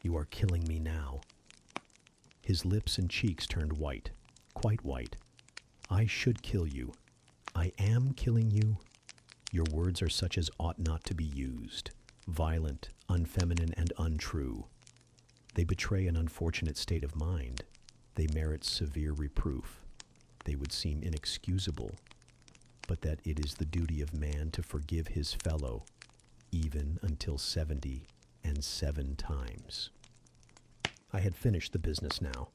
You are killing me now." His lips and cheeks turned white, quite white. "I should kill you. I am killing you. Your words are such as ought not to be used, violent, unfeminine, and untrue. They betray an unfortunate state of mind. They merit severe reproof. They would seem inexcusable, but that it is the duty of man to forgive his fellow, even until 77 times. I had finished the business now.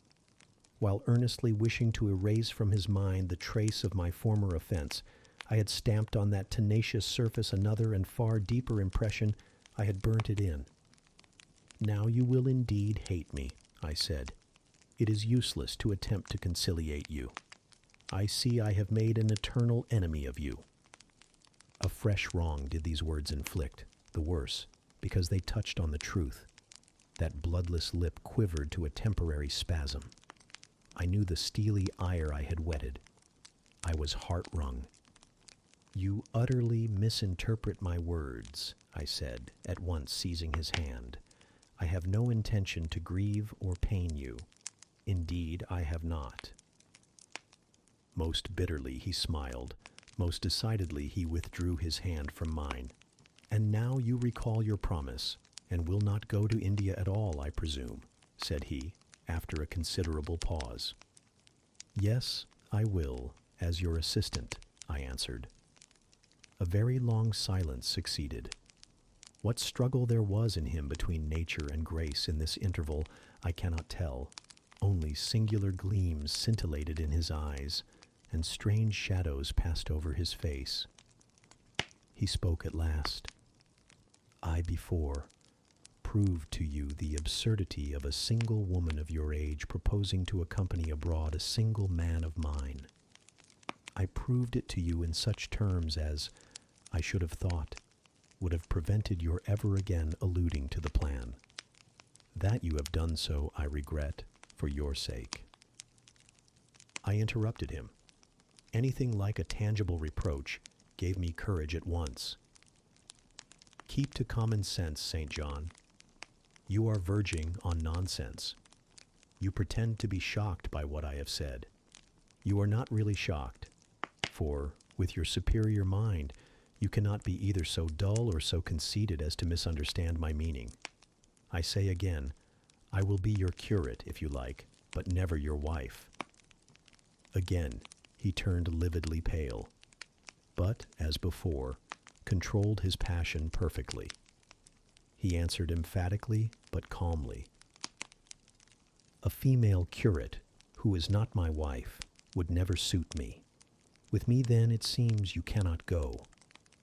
While earnestly wishing to erase from his mind the trace of my former offense, I had stamped on that tenacious surface another and far deeper impression. I had burnt it in. "Now you will indeed hate me," I said. "It is useless to attempt to conciliate you. I see I have made an eternal enemy of you." A fresh wrong did these words inflict, the worse, because they touched on the truth. That bloodless lip quivered to a temporary spasm. I knew the steely ire I had whetted. I was heart-wrung. "You utterly misinterpret my words," I said, at once seizing his hand. "I have no intention to grieve or pain you. Indeed, I have not." Most bitterly he smiled. Most decidedly he withdrew his hand from mine. "And now you recall your promise, and will not go to India at all, I presume," said he, after a considerable pause. "Yes, I will, as your assistant," I answered. A very long silence succeeded. What struggle there was in him between nature and grace in this interval, I cannot tell. Only singular gleams scintillated in his eyes, and strange shadows passed over his face. He spoke at last. "I before proved to you the absurdity of a single woman of your age proposing to accompany abroad a single man of mine. I proved it to you in such terms as, I should have thought, would have prevented your ever again alluding to the plan. That you have done so, I regret, for your sake." I interrupted him. Anything like a tangible reproach gave me courage at once. "Keep to common sense, St. John. You are verging on nonsense. You pretend to be shocked by what I have said. You are not really shocked, for, with your superior mind, you cannot be either so dull or so conceited as to misunderstand my meaning. I say again, I will be your curate, if you like, but never your wife." Again, he turned lividly pale, but, as before, controlled his passion perfectly. He answered emphatically but calmly. "A female curate, who is not my wife, would never suit me. With me, then, it seems you cannot go.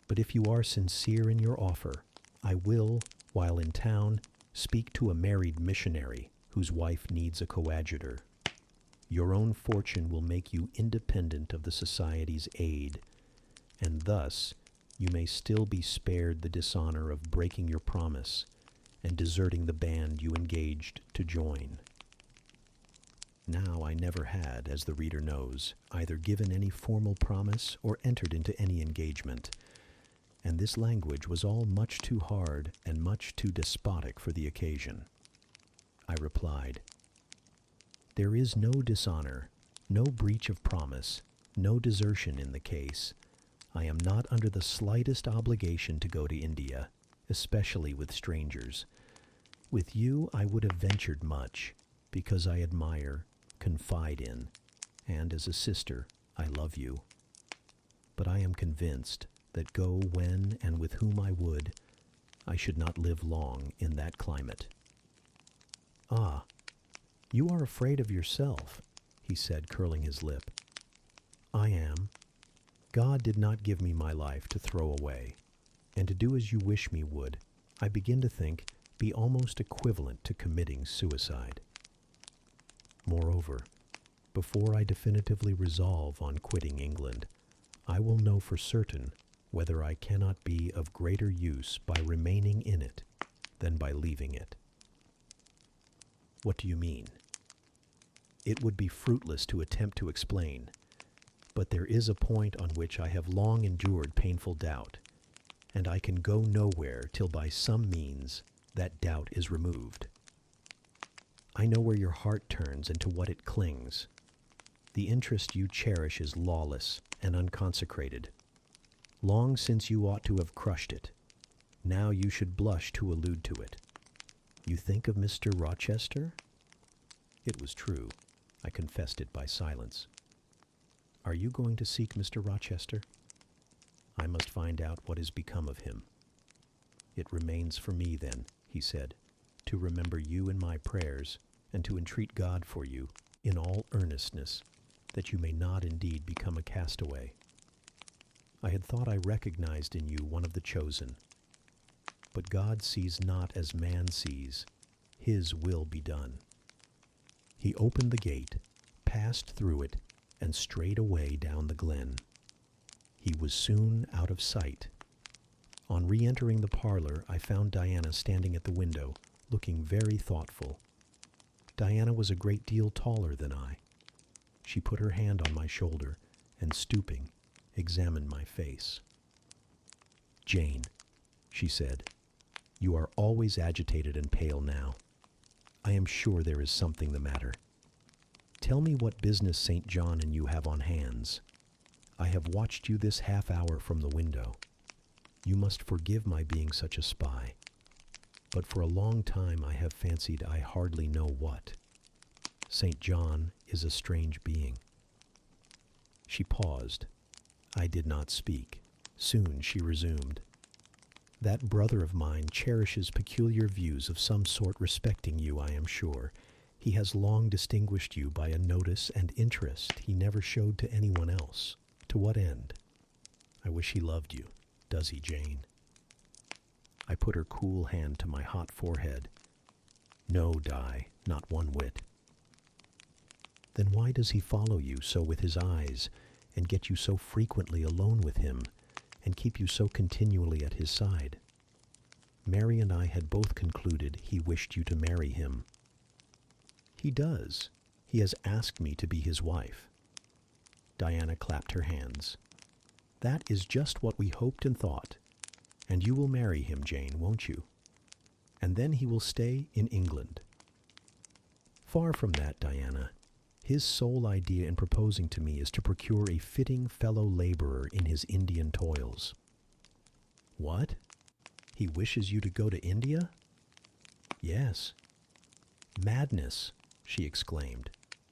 But if you are sincere in your offer, I will, while in town, speak to a married missionary whose wife needs a coadjutor. Your own fortune will make you independent of the Society's aid, and thus you may still be spared the dishonor of breaking your promise and deserting the band you engaged to join." Now I never had, as the reader knows, either given any formal promise or entered into any engagement, and this language was all much too hard and much too despotic for the occasion. I replied, There is no dishonor, no breach of promise, no desertion in the case. I am not under the slightest obligation to go to India, especially with strangers. With you I would have ventured much, because I admire, confide in, and as a sister, I love you. But I am convinced that go when and with whom I would, I should not live long in that climate. Ah, you are afraid of yourself, he said, curling his lip. I am. God did not give me my life to throw away, and to do as you wish me would, I begin to think, be almost equivalent to committing suicide. Moreover, before I definitively resolve on quitting England, I will know for certain whether I cannot be of greater use by remaining in it than by leaving it. What do you mean? It would be fruitless to attempt to explain, but there is a point on which I have long endured painful doubt, and I can go nowhere till by some means that doubt is removed. I know where your heart turns and to what it clings. The interest you cherish is lawless and unconsecrated. Long since you ought to have crushed it. Now you should blush to allude to it. You think of Mr. Rochester? It was true. I confessed it by silence. Are you going to seek Mr. Rochester? I must find out what has become of him. It remains for me, then, he said, to remember you in my prayers, and to entreat God for you, in all earnestness, that you may not indeed become a castaway. I had thought I recognized in you one of the chosen. But God sees not as man sees. His will be done. He opened the gate, passed through it, and strayed away down the glen. He was soon out of sight. On re-entering the parlor, I found Diana standing at the window, looking very thoughtful. Diana was a great deal taller than I. She put her hand on my shoulder, and stooping, examined my face. Jane, she said, you are always agitated and pale now. I am sure there is something the matter. Tell me what business St. John and you have on hands. I have watched you this half hour from the window. You must forgive my being such a spy. But for a long time I have fancied I hardly know what. St. John is a strange being. She paused. I did not speak. Soon she resumed. That brother of mine cherishes peculiar views of some sort respecting you, I am sure. He has long distinguished you by a notice and interest he never showed to anyone else. To what end? I wish he loved you. Does he, Jane? I put her cool hand to my hot forehead. No, Di, not one whit. Then why does he follow you so with his eyes, and get you so frequently alone with him, and keep you so continually at his side? Mary and I had both concluded he wished you to marry him. He does. He has asked me to be his wife. Diana clapped her hands. That is just what we hoped and thought. And you will marry him, Jane, won't you? And then he will stay in England. Far from that, Diana. His sole idea in proposing to me is to procure a fitting fellow laborer in his Indian toils. What? He wishes you to go to India? Yes. Madness, she exclaimed.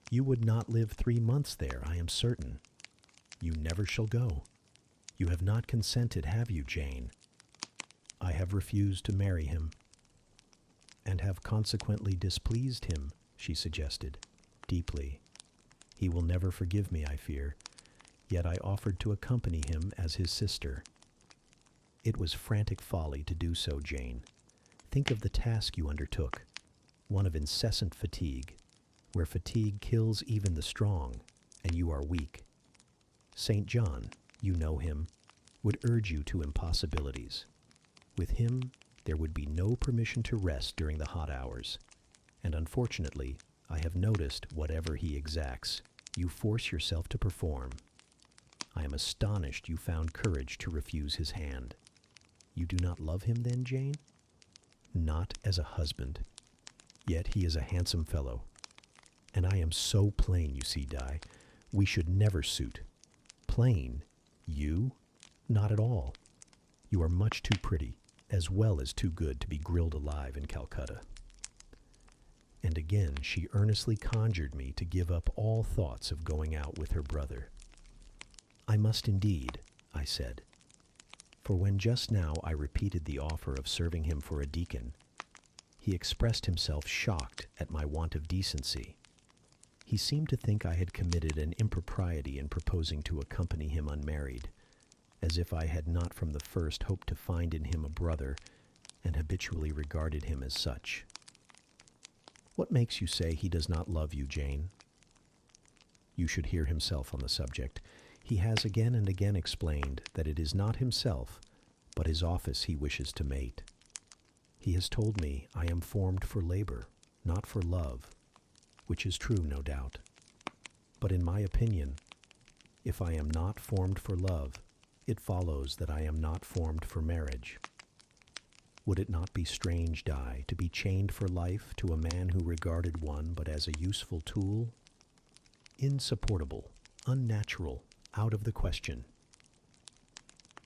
You would not live 3 months there, I am certain. You never shall go. You have not consented, have you, Jane? I have refused to marry him. And have consequently displeased him, she suggested, deeply. He will never forgive me, I fear, yet I offered to accompany him as his sister. It was frantic folly to do so, Jane. Think of the task you undertook, one of incessant fatigue, where fatigue kills even the strong, and you are weak. St. John, you know him, would urge you to impossibilities. With him, there would be no permission to rest during the hot hours, and unfortunately, I have noticed whatever he exacts, you force yourself to perform. I am astonished you found courage to refuse his hand. You do not love him then, Jane? Not as a husband. Yet he is a handsome fellow. And I am so plain, you see, Di. We should never suit. Plain? You? Not at all. You are much too pretty, as well as too good to be grilled alive in Calcutta. And again she earnestly conjured me to give up all thoughts of going out with her brother. I must indeed, I said, for when just now I repeated the offer of serving him for a deacon, he expressed himself shocked at my want of decency. He seemed to think I had committed an impropriety in proposing to accompany him unmarried, as if I had not from the first hoped to find in him a brother and habitually regarded him as such. What makes you say he does not love you, Jane? You should hear himself on the subject. He has again and again explained that it is not himself, but his office he wishes to mate. He has told me I am formed for labor, not for love, which is true, no doubt. But in my opinion, if I am not formed for love, it follows that I am not formed for marriage. Would it not be strange, Di, to be chained for life to a man who regarded one but as a useful tool? Insupportable, unnatural, out of the question.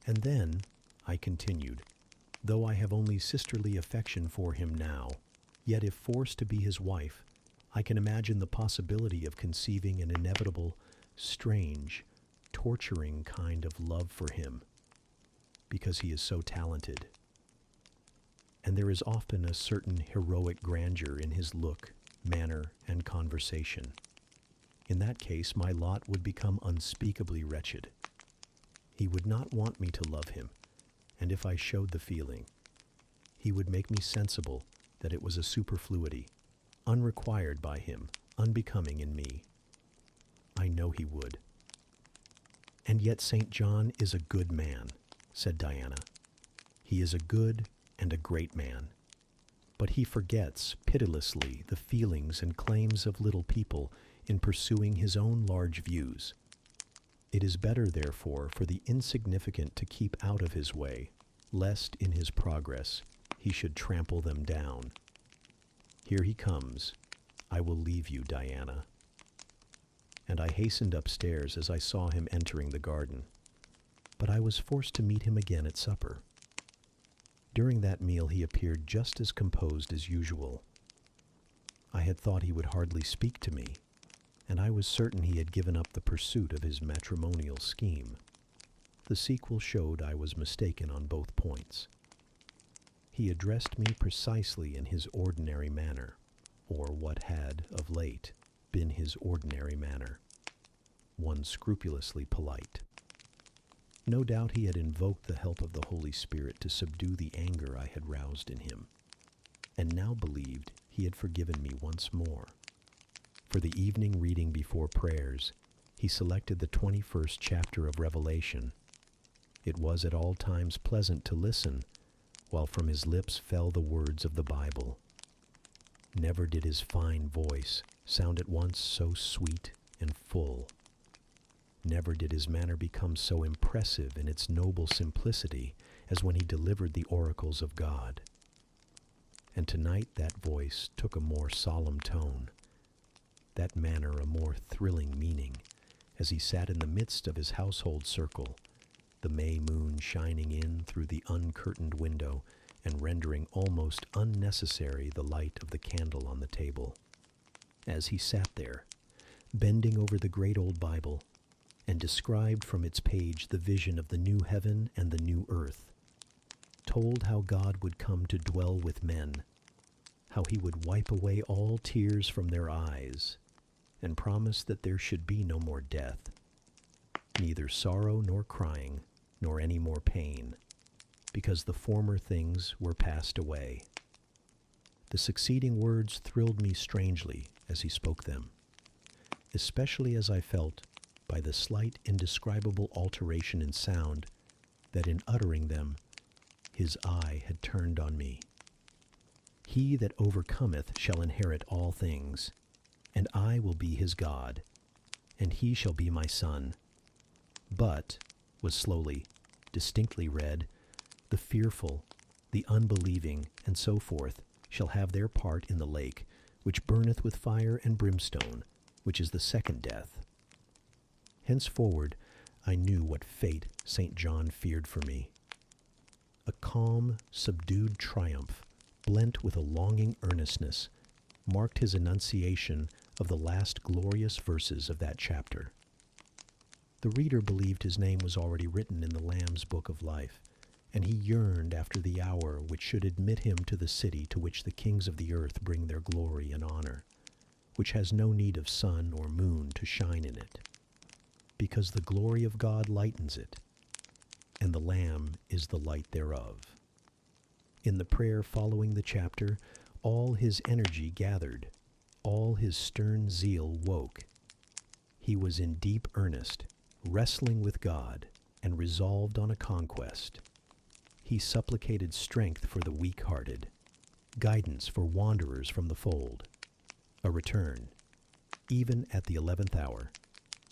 And then, I continued, though I have only sisterly affection for him now, yet if forced to be his wife, I can imagine the possibility of conceiving an inevitable, strange, torturing kind of love for him, because he is so talented. And there is often a certain heroic grandeur in his look, manner, and conversation. In that case, my lot would become unspeakably wretched. He would not want me to love him, and if I showed the feeling, he would make me sensible that it was a superfluity, unrequired by him, unbecoming in me. I know he would. And yet St. John is a good man, said Diana. He is a good and a great man. But he forgets pitilessly the feelings and claims of little people in pursuing his own large views. It is better, therefore, for the insignificant to keep out of his way, lest in his progress he should trample them down. Here he comes. I will leave you, Diana. And I hastened upstairs as I saw him entering the garden. But I was forced to meet him again at supper. During that meal he appeared just as composed as usual. I had thought he would hardly speak to me, and I was certain he had given up the pursuit of his matrimonial scheme. The sequel showed I was mistaken on both points. He addressed me precisely in his ordinary manner, or what had, of late, been his ordinary manner, one scrupulously polite. No doubt he had invoked the help of the Holy Spirit to subdue the anger I had roused in him, and now believed he had forgiven me once more. For the evening reading before prayers, he selected the 21st chapter of Revelation. It was at all times pleasant to listen, while from his lips fell the words of the Bible. Never did his fine voice sound at once so sweet and full. Never did his manner become so impressive in its noble simplicity as when he delivered the oracles of God. And tonight that voice took a more solemn tone, that manner a more thrilling meaning, as he sat in the midst of his household circle, the May moon shining in through the uncurtained window and rendering almost unnecessary the light of the candle on the table. As he sat there, bending over the great old Bible, and described from its page the vision of the new heaven and the new earth, told how God would come to dwell with men, how he would wipe away all tears from their eyes, and promised that there should be no more death, neither sorrow nor crying, nor any more pain, because the former things were passed away. The succeeding words thrilled me strangely as he spoke them, especially as I felt, by the slight indescribable alteration in sound, that in uttering them his eye had turned on me. He that overcometh shall inherit all things, and I will be his God, and he shall be my son. But, was slowly, distinctly read, the fearful, the unbelieving, and so forth, shall have their part in the lake, which burneth with fire and brimstone, which is the second death. Henceforward I knew what fate St. John feared for me. A calm, subdued triumph, blent with a longing earnestness, marked his enunciation of the last glorious verses of that chapter. The reader believed his name was already written in the Lamb's book of life, and he yearned after the hour which should admit him to the city to which the kings of the earth bring their glory and honor, which has no need of sun or moon to shine in it, because the glory of God lightens it, and the Lamb is the light thereof. In the prayer following the chapter, all his energy gathered, all his stern zeal woke. He was in deep earnest, wrestling with God, and resolved on a conquest. He supplicated strength for the weak-hearted, guidance for wanderers from the fold, a return, even at the 11th hour,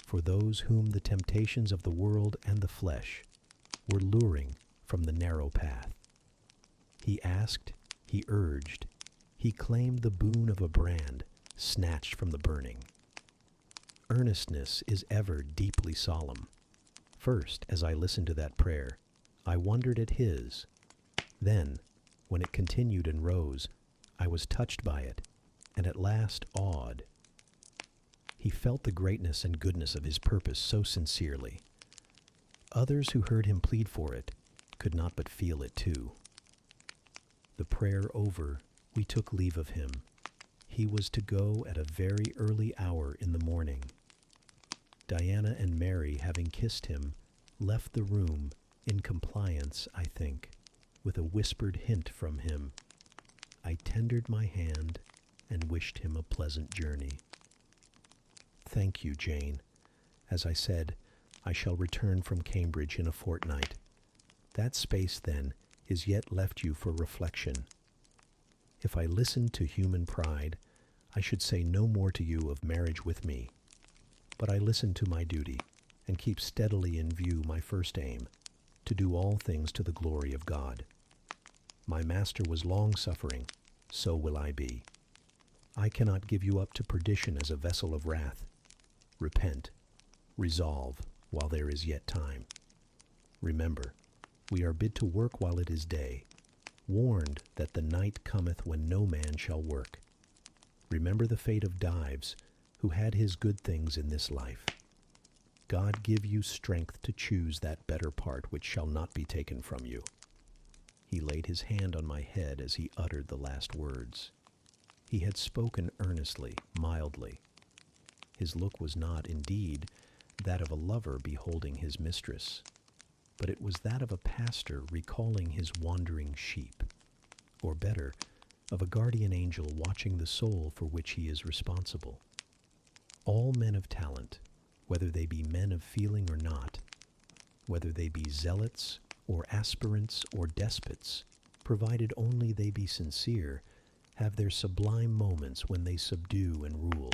for those whom the temptations of the world and the flesh were luring from the narrow path. He asked, he urged, he claimed the boon of a brand snatched from the burning. Earnestness is ever deeply solemn. First, as I listened to that prayer, I wondered at his. Then, when it continued and rose, I was touched by it, and at last awed. He felt the greatness and goodness of his purpose so sincerely. Others who heard him plead for it could not but feel it too. The prayer over, we took leave of him. He was to go at a very early hour in the morning. Diana and Mary, having kissed him, left the room in compliance, I think, with a whispered hint from him. I tendered my hand and wished him a pleasant journey. Thank you, Jane. As I said, I shall return from Cambridge in a fortnight. That space, then, is yet left you for reflection. If I listened to human pride, I should say no more to you of marriage with me. But I listen to my duty, and keep steadily in view my first aim, to do all things to the glory of God. My Master was long-suffering, so will I be. I cannot give you up to perdition as a vessel of wrath. Repent, resolve, while there is yet time. Remember, we are bid to work while it is day, warned that the night cometh when no man shall work. Remember the fate of Dives, who had his good things in this life. God give you strength to choose that better part which shall not be taken from you. He laid his hand on my head as he uttered the last words. He had spoken earnestly, mildly. His look was not, indeed, that of a lover beholding his mistress, but it was that of a pastor recalling his wandering sheep, or better, of a guardian angel watching the soul for which he is responsible. All men of talent, whether they be men of feeling or not, whether they be zealots or aspirants or despots, provided only they be sincere, have their sublime moments when they subdue and rule.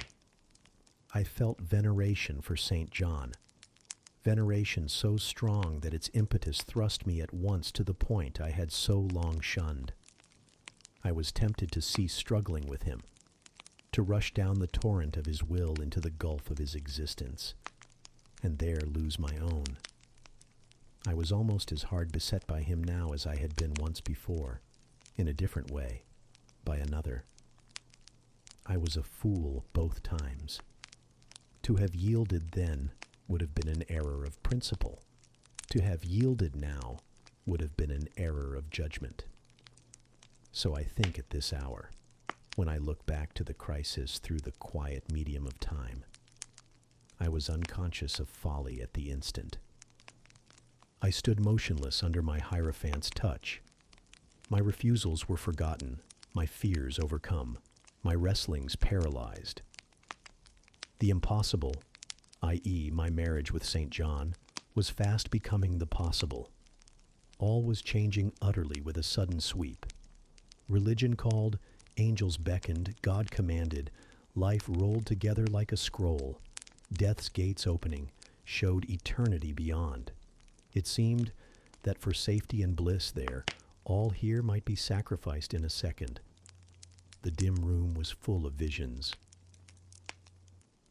I felt veneration for St. John, veneration so strong that its impetus thrust me at once to the point I had so long shunned. I was tempted to cease struggling with him, to rush down the torrent of his will into the gulf of his existence, and there lose my own. I was almost as hard beset by him now as I had been once before, in a different way, by another. I was a fool both times. To have yielded then would have been an error of principle. To have yielded now would have been an error of judgment. So I think at this hour, when I look back to the crisis through the quiet medium of time, I was unconscious of folly at the instant. I stood motionless under my Hierophant's touch. My refusals were forgotten, my fears overcome, my wrestlings paralyzed. The impossible, i.e., my marriage with St. John, was fast becoming the possible. All was changing utterly with a sudden sweep. Religion called, angels beckoned, God commanded, life rolled together like a scroll. Death's gates opening showed eternity beyond. It seemed that for safety and bliss there, all here might be sacrificed in a second. The dim room was full of visions.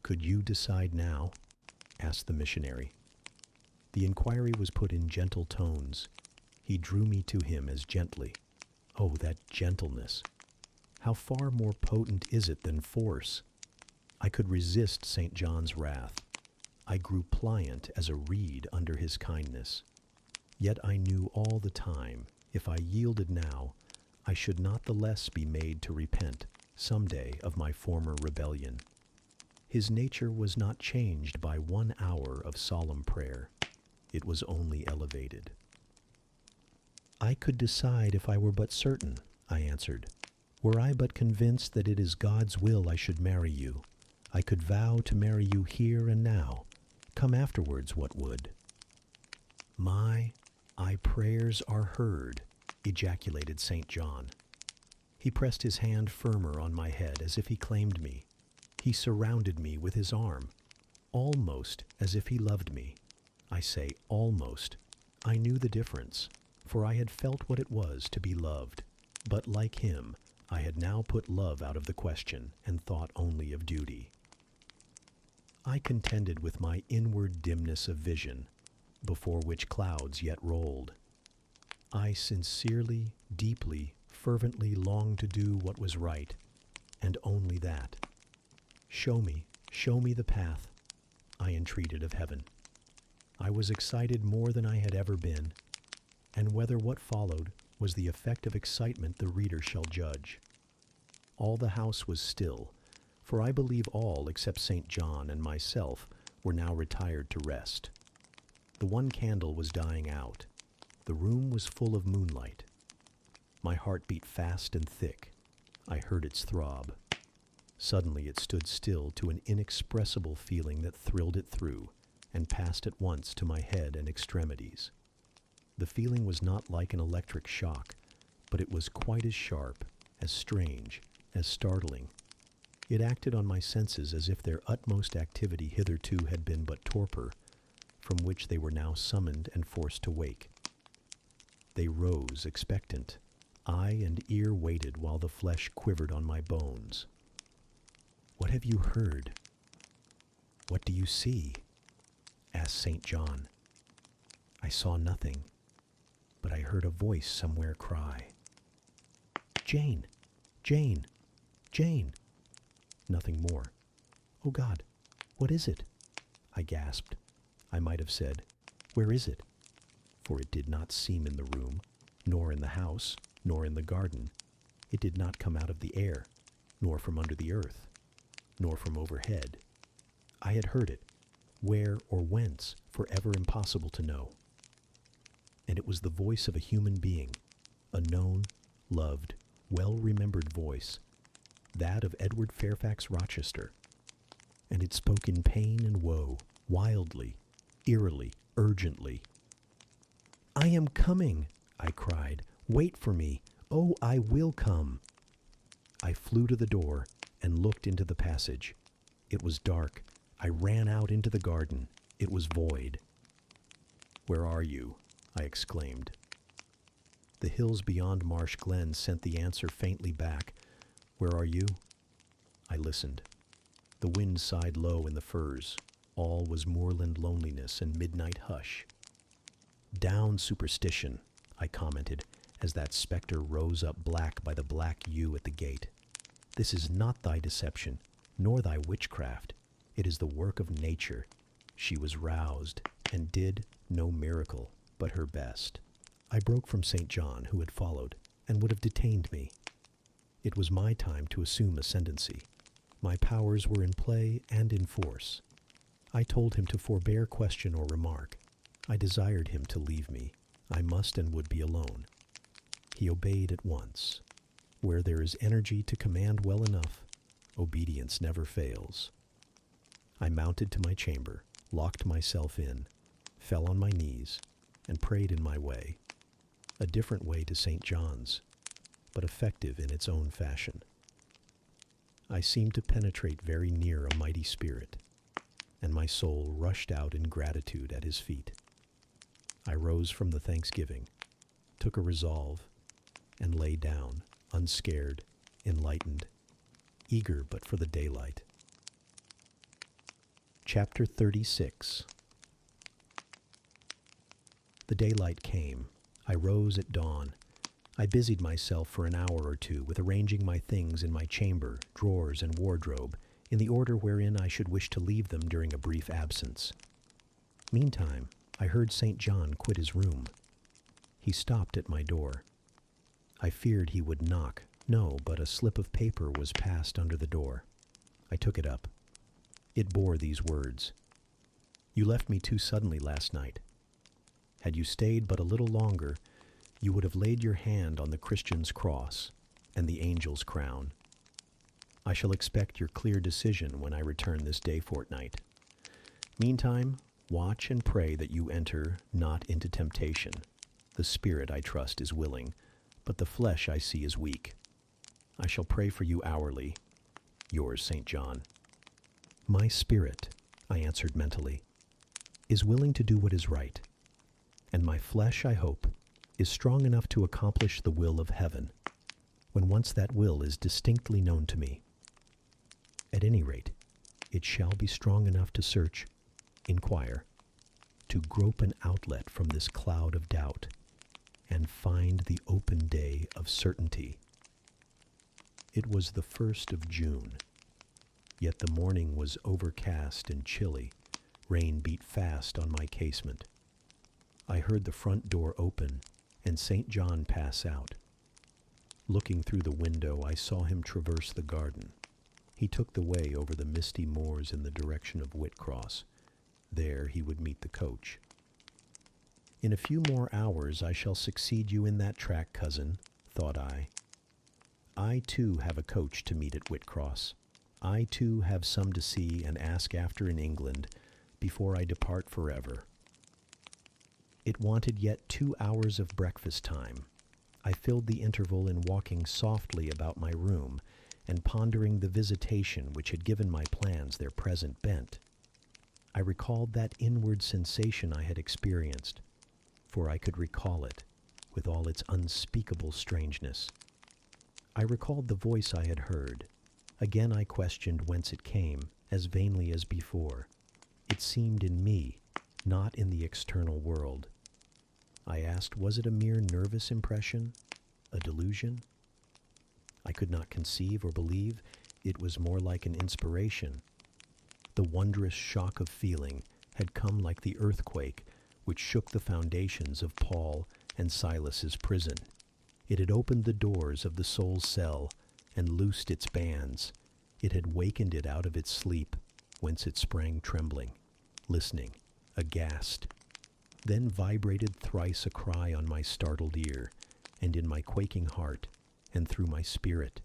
"Could you decide now?" asked the missionary. The inquiry was put in gentle tones. He drew me to him as gently. Oh, that gentleness! How far more potent is it than force? I could resist St. John's wrath. I grew pliant as a reed under his kindness. Yet I knew all the time, if I yielded now, I should not the less be made to repent some day of my former rebellion. His nature was not changed by 1 hour of solemn prayer. It was only elevated. "I could decide if I were but certain," I answered. "Were I but convinced that it is God's will I should marry you, I could vow to marry you here and now, come afterwards what would." "My prayers are heard," ejaculated St. John. He pressed his hand firmer on my head as if he claimed me. He surrounded me with his arm, almost as if he loved me. I say almost. I knew the difference, for I had felt what it was to be loved. But like him, I had now put love out of the question and thought only of duty. I contended with my inward dimness of vision, before which clouds yet rolled. I sincerely, deeply, fervently longed to do what was right, and only that. Show me the path," I entreated of heaven. I was excited more than I had ever been, and whether what followed was the effect of excitement the reader shall judge. All the house was still, for I believe all except St. John and myself were now retired to rest. The one candle was dying out. The room was full of moonlight. My heart beat fast and thick. I heard its throb. Suddenly it stood still to an inexpressible feeling that thrilled it through and passed at once to my head and extremities. The feeling was not like an electric shock, but it was quite as sharp, as strange, as startling. It acted on my senses as if their utmost activity hitherto had been but torpor, from which they were now summoned and forced to wake. They rose expectant. Eye and ear waited while the flesh quivered on my bones. "What have you heard? What do you see?" asked St. John. I saw nothing, but I heard a voice somewhere cry, "Jane! Jane! Jane!" Nothing more. "Oh God, what is it?" I gasped. I might have said, "Where is it?" For it did not seem in the room, nor in the house, nor in the garden. It did not come out of the air, nor from under the earth, nor from overhead. I had heard it, where or whence, forever impossible to know. And it was the voice of a human being, a known, loved, well-remembered voice, that of Edward Fairfax Rochester. And it spoke in pain and woe, wildly, eerily, urgently. "I am coming," I cried. "Wait for me. Oh, I will come." I flew to the door and looked into the passage. It was dark. I ran out into the garden. It was void. "Where are you?" I exclaimed. The hills beyond Marsh Glen sent the answer faintly back. "Where are you?" I listened. The wind sighed low in the firs. All was moorland loneliness and midnight hush. "Down, superstition," I commented, as that spectre rose up black by the black yew at the gate. "This is not thy deception, nor thy witchcraft. It is the work of nature. She was roused, and did no miracle, but her best." I broke from St. John, who had followed, and would have detained me. It was my time to assume ascendancy. My powers were in play and in force. I told him to forbear question or remark. I desired him to leave me. I must and would be alone. He obeyed at once. Where there is energy to command well enough, obedience never fails. I mounted to my chamber, locked myself in, fell on my knees, and prayed in my way. A different way to St. John's, but effective in its own fashion. I seemed to penetrate very near a mighty spirit, and my soul rushed out in gratitude at his feet. I rose from the thanksgiving, took a resolve, and lay down, unscared, enlightened, eager but for the daylight. Chapter 36. The daylight came. I rose at dawn. I busied myself for an hour or two with arranging my things in my chamber, drawers, and wardrobe, in the order wherein I should wish to leave them during a brief absence. Meantime, I heard St. John quit his room. He stopped at my door. I feared he would knock. No, but a slip of paper was passed under the door. I took it up. It bore these words: "You left me too suddenly last night. Had you stayed but a little longer, you would have laid your hand on the Christian's cross and the angel's crown. I shall expect your clear decision when I return this day fortnight. Meantime, watch and pray that you enter not into temptation. The spirit, I trust, is willing, but the flesh I see is weak. I shall pray for you hourly. Yours, St. John." "My spirit," I answered mentally, "is willing to do what is right, and my flesh, I hope, is strong enough to accomplish the will of heaven, when once that will is distinctly known to me. At any rate, it shall be strong enough to search, inquire, to grope an outlet from this cloud of doubt, and find the open day of certainty." It was the 1st of June, yet the morning was overcast and chilly. Rain beat fast on my casement. I heard the front door open and St. John pass out. Looking through the window, I saw him traverse the garden. He took the way over the misty moors in the direction of Whitcross. There he would meet the coach. "In a few more hours I shall succeed you in that track, cousin," thought I. I too have a coach to meet at Whitcross. I too have some to see and ask after in England before I depart forever. It wanted yet 2 hours of breakfast time. I filled the interval in walking softly about my room and pondering the visitation which had given my plans their present bent. I recalled that inward sensation I had experienced, for I could recall it with all its unspeakable strangeness. I recalled the voice I had heard. Again I questioned whence it came, as vainly as before. It seemed in me, not in the external world. I asked, was it a mere nervous impression, a delusion? I could not conceive or believe. It was more like an inspiration. The wondrous shock of feeling had come like the earthquake which shook the foundations of Paul and Silas's prison. It had opened the doors of the soul's cell and loosed its bands. It had wakened it out of its sleep, whence it sprang trembling, listening, aghast. Then vibrated thrice a cry on my startled ear, and in my quaking heart, and through my spirit,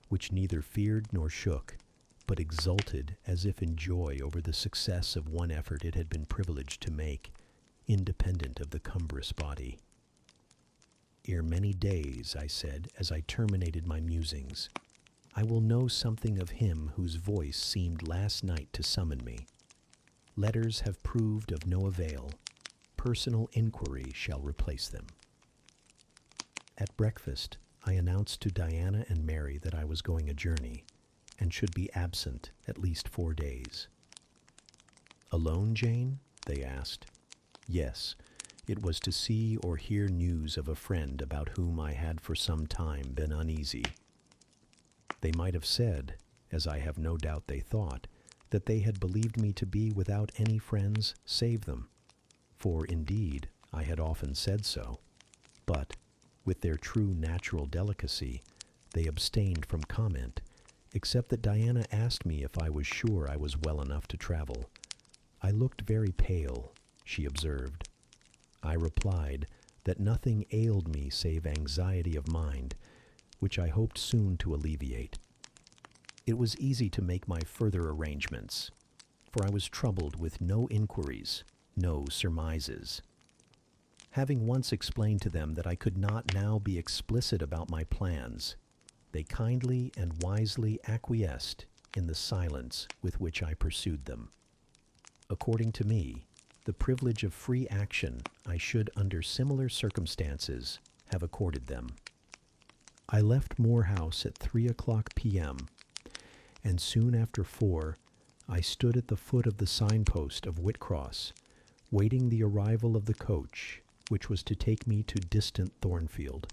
which neither feared nor shook, but exulted as if in joy over the success of one effort it had been privileged to make, independent of the cumbrous body. "Ere many days," I said, as I terminated my musings, "I will know something of him whose voice seemed last night to summon me. Letters have proved of no avail. Personal inquiry shall replace them." At breakfast, I announced to Diana and Mary that I was going a journey, and should be absent at least 4 days. "Alone, Jane?" they asked. Yes, it was to see or hear news of a friend about whom I had for some time been uneasy. They might have said, as I have no doubt they thought, that they had believed me to be without any friends save them, for indeed I had often said so, but, with their true natural delicacy, they abstained from comment, except that Diana asked me if I was sure I was well enough to travel. I looked very pale, she observed. I replied that nothing ailed me save anxiety of mind, which I hoped soon to alleviate. It was easy to make my further arrangements, for I was troubled with no inquiries, no surmises. Having once explained to them that I could not now be explicit about my plans, they kindly and wisely acquiesced in the silence with which I pursued them. According to me, the privilege of free action I should, under similar circumstances, have accorded them. I left Moor House at 3:00 p.m., and soon after 4, I stood at the foot of the signpost of Whitcross, waiting the arrival of the coach, which was to take me to distant Thornfield.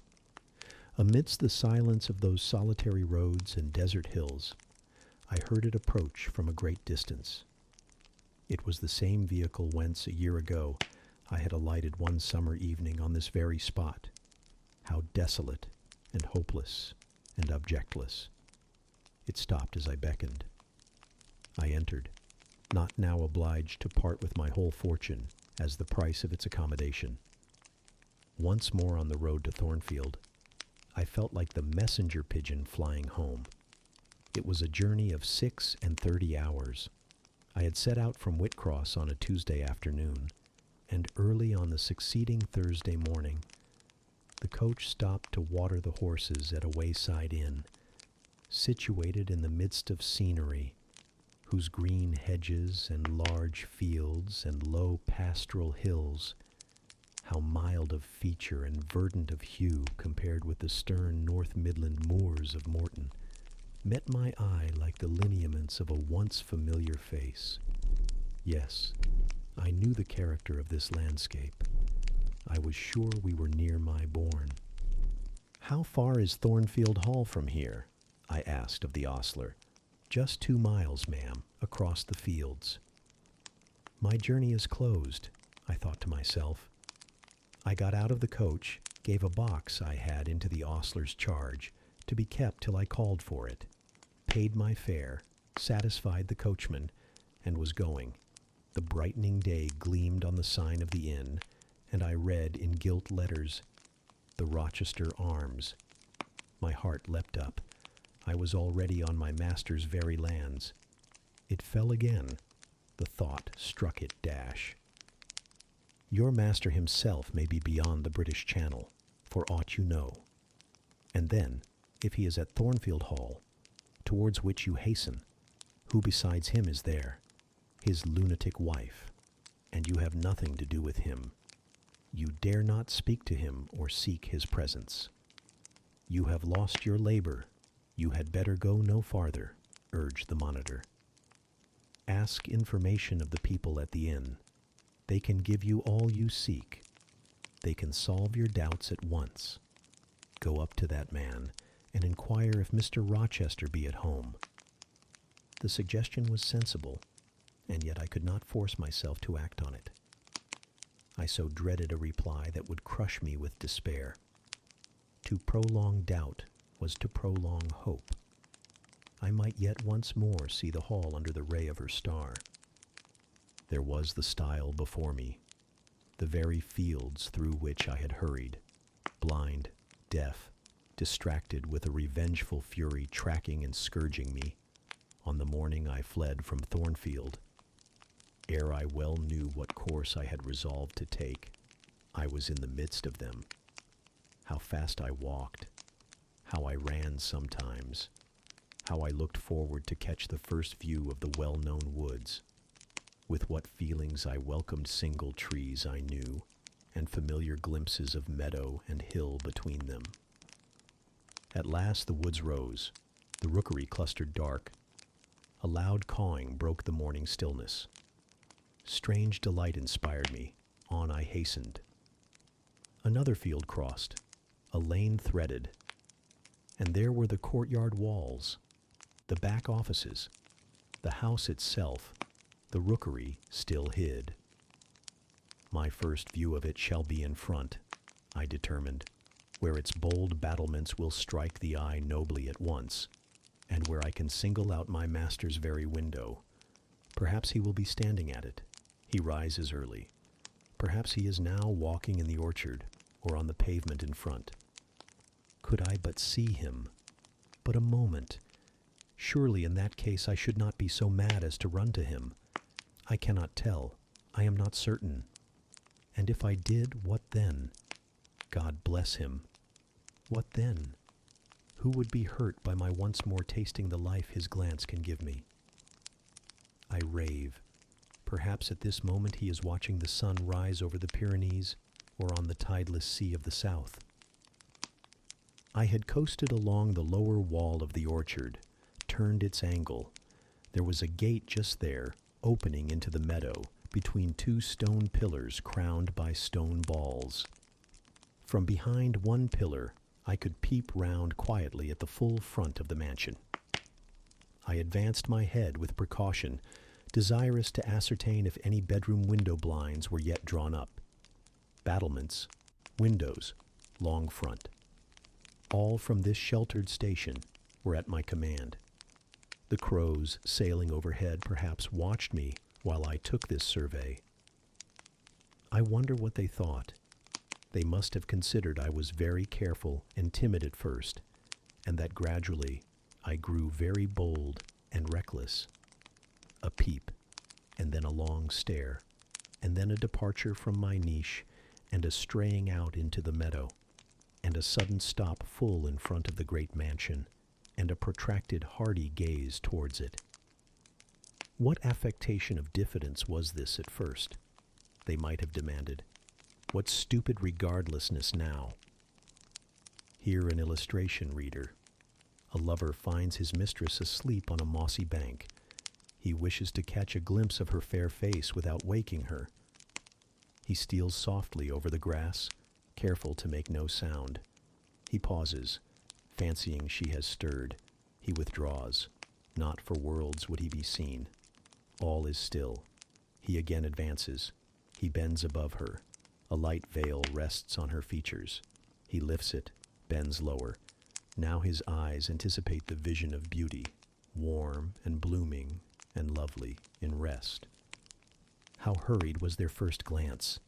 Amidst the silence of those solitary roads and desert hills, I heard it approach from a great distance. It was the same vehicle whence, a year ago, I had alighted one summer evening on this very spot. How desolate and hopeless and objectless. It stopped as I beckoned. I entered, not now obliged to part with my whole fortune as the price of its accommodation. Once more on the road to Thornfield, I felt like the messenger pigeon flying home. It was a journey of 36 hours. I had set out from Whitcross on a Tuesday afternoon, and early on the succeeding Thursday morning, the coach stopped to water the horses at a wayside inn, situated in the midst of scenery, whose green hedges and large fields and low pastoral hills, how mild of feature and verdant of hue compared with the stern North Midland moors of Morton, met my eye like the lineaments of a once familiar face. Yes, I knew the character of this landscape. I was sure we were near my bourne. "How far is Thornfield Hall from here?" I asked of the ostler. "Just 2 miles, ma'am, across the fields." My journey is closed, I thought to myself. I got out of the coach, gave a box I had into the ostler's charge, to be kept till I called for it, paid my fare, satisfied the coachman, and was going. The brightening day gleamed on the sign of the inn, and I read in gilt letters, "The Rochester Arms." My heart leapt up. I was already on my master's very lands. It fell again. The thought struck it dash. Your master himself may be beyond the British Channel, for aught you know. And then, if he is at Thornfield Hall, towards which you hasten, who besides him is there? His lunatic wife, and you have nothing to do with him. You dare not speak to him or seek his presence. You have lost your labor. You had better go no farther, urged the monitor. Ask information of the people at the inn. They can give you all you seek. They can solve your doubts at once. Go up to that man and inquire if Mr. Rochester be at home. The suggestion was sensible, and yet I could not force myself to act on it. I so dreaded a reply that would crush me with despair. To prolong doubt was to prolong hope. I might yet once more see the hall under the ray of her star. There was the stile before me, the very fields through which I had hurried, blind, deaf, distracted with a revengeful fury tracking and scourging me, on the morning I fled from Thornfield. Ere I well knew what course I had resolved to take, I was in the midst of them. How fast I walked, how I ran sometimes, how I looked forward to catch the first view of the well-known woods. With what feelings I welcomed single trees I knew, and familiar glimpses of meadow and hill between them. At last the woods rose, the rookery clustered dark. A loud cawing broke the morning stillness. Strange delight inspired me. On I hastened. Another field crossed, a lane threaded, and there were the courtyard walls, the back offices, the house itself, the rookery still hid. My first view of it shall be in front, I determined, where its bold battlements will strike the eye nobly at once, and where I can single out my master's very window. Perhaps he will be standing at it. He rises early. Perhaps he is now walking in the orchard, or on the pavement in front. Could I but see him, but a moment, surely in that case I should not be so mad as to run to him. I cannot tell. I am not certain. And if I did, what then? God bless him. What then? Who would be hurt by my once more tasting the life his glance can give me? I rave. Perhaps at this moment he is watching the sun rise over the Pyrenees or on the tideless sea of the south. I had coasted along the lower wall of the orchard, turned its angle. There was a gate just there, opening into the meadow, between two stone pillars crowned by stone balls. From behind one pillar, I could peep round quietly at the full front of the mansion. I advanced my head with precaution, desirous to ascertain if any bedroom window blinds were yet drawn up. Battlements, windows, long front. All from this sheltered station were at my command. The crows sailing overhead perhaps watched me while I took this survey. I wonder what they thought. They must have considered I was very careful and timid at first, and that gradually I grew very bold and reckless. A peep, and then a long stare, and then a departure from my niche, and a straying out into the meadow, and a sudden stop full in front of the great mansion, and a protracted hardy gaze towards it. What affectation of diffidence was this at first? They might have demanded. What stupid regardlessness now? Here an illustration, reader. A lover finds his mistress asleep on a mossy bank. He wishes to catch a glimpse of her fair face without waking her. He steals softly over the grass, careful to make no sound. He pauses, fancying she has stirred. He withdraws. Not for worlds would he be seen. All is still. He again advances. He bends above her. A light veil rests on her features. He lifts it, bends lower. Now his eyes anticipate the vision of beauty, warm and blooming and lovely in rest. How hurried was their first glance,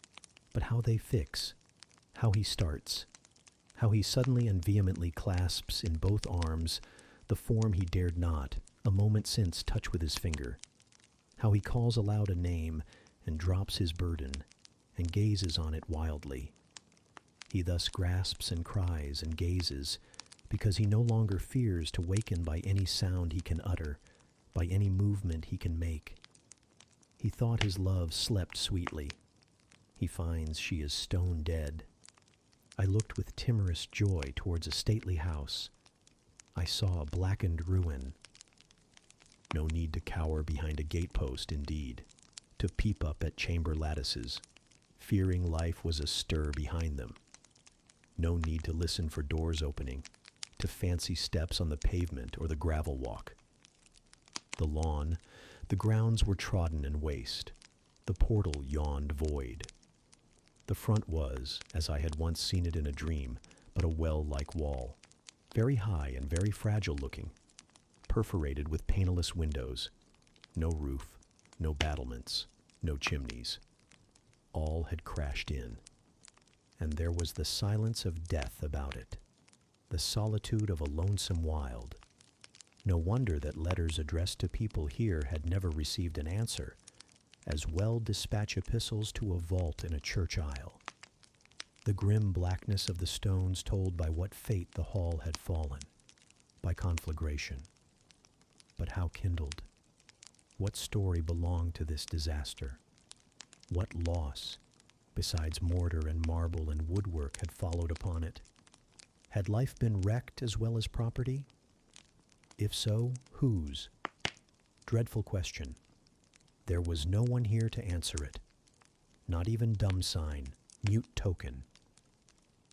but how they fix, how he starts, how he suddenly and vehemently clasps in both arms the form he dared not, a moment since, touch with his finger, how he calls aloud a name and drops his burden and gazes on it wildly. He thus grasps and cries and gazes because he no longer fears to waken by any sound he can utter, by any movement he can make. He thought his love slept sweetly. He finds she is stone dead. I looked with timorous joy towards a stately house. I saw a blackened ruin. No need to cower behind a gatepost, indeed, to peep up at chamber lattices, fearing life was astir behind them. No need to listen for doors opening, to fancy steps on the pavement or the gravel walk. The lawn, the grounds were trodden and waste. The portal yawned void. The front was, as I had once seen it in a dream, but a well-like wall, very high and very fragile looking, perforated with panelless windows, no roof, no battlements, no chimneys. All had crashed in, and there was the silence of death about it, the solitude of a lonesome wild. No wonder that letters addressed to people here had never received an answer, as well dispatch epistles to a vault in a church aisle. The grim blackness of the stones told by what fate the hall had fallen, by conflagration. But how kindled? What story belonged to this disaster? What loss, besides mortar and marble and woodwork, had followed upon it? Had life been wrecked as well as property? If so, whose? Dreadful question. There was no one here to answer it. Not even dumb sign, mute token.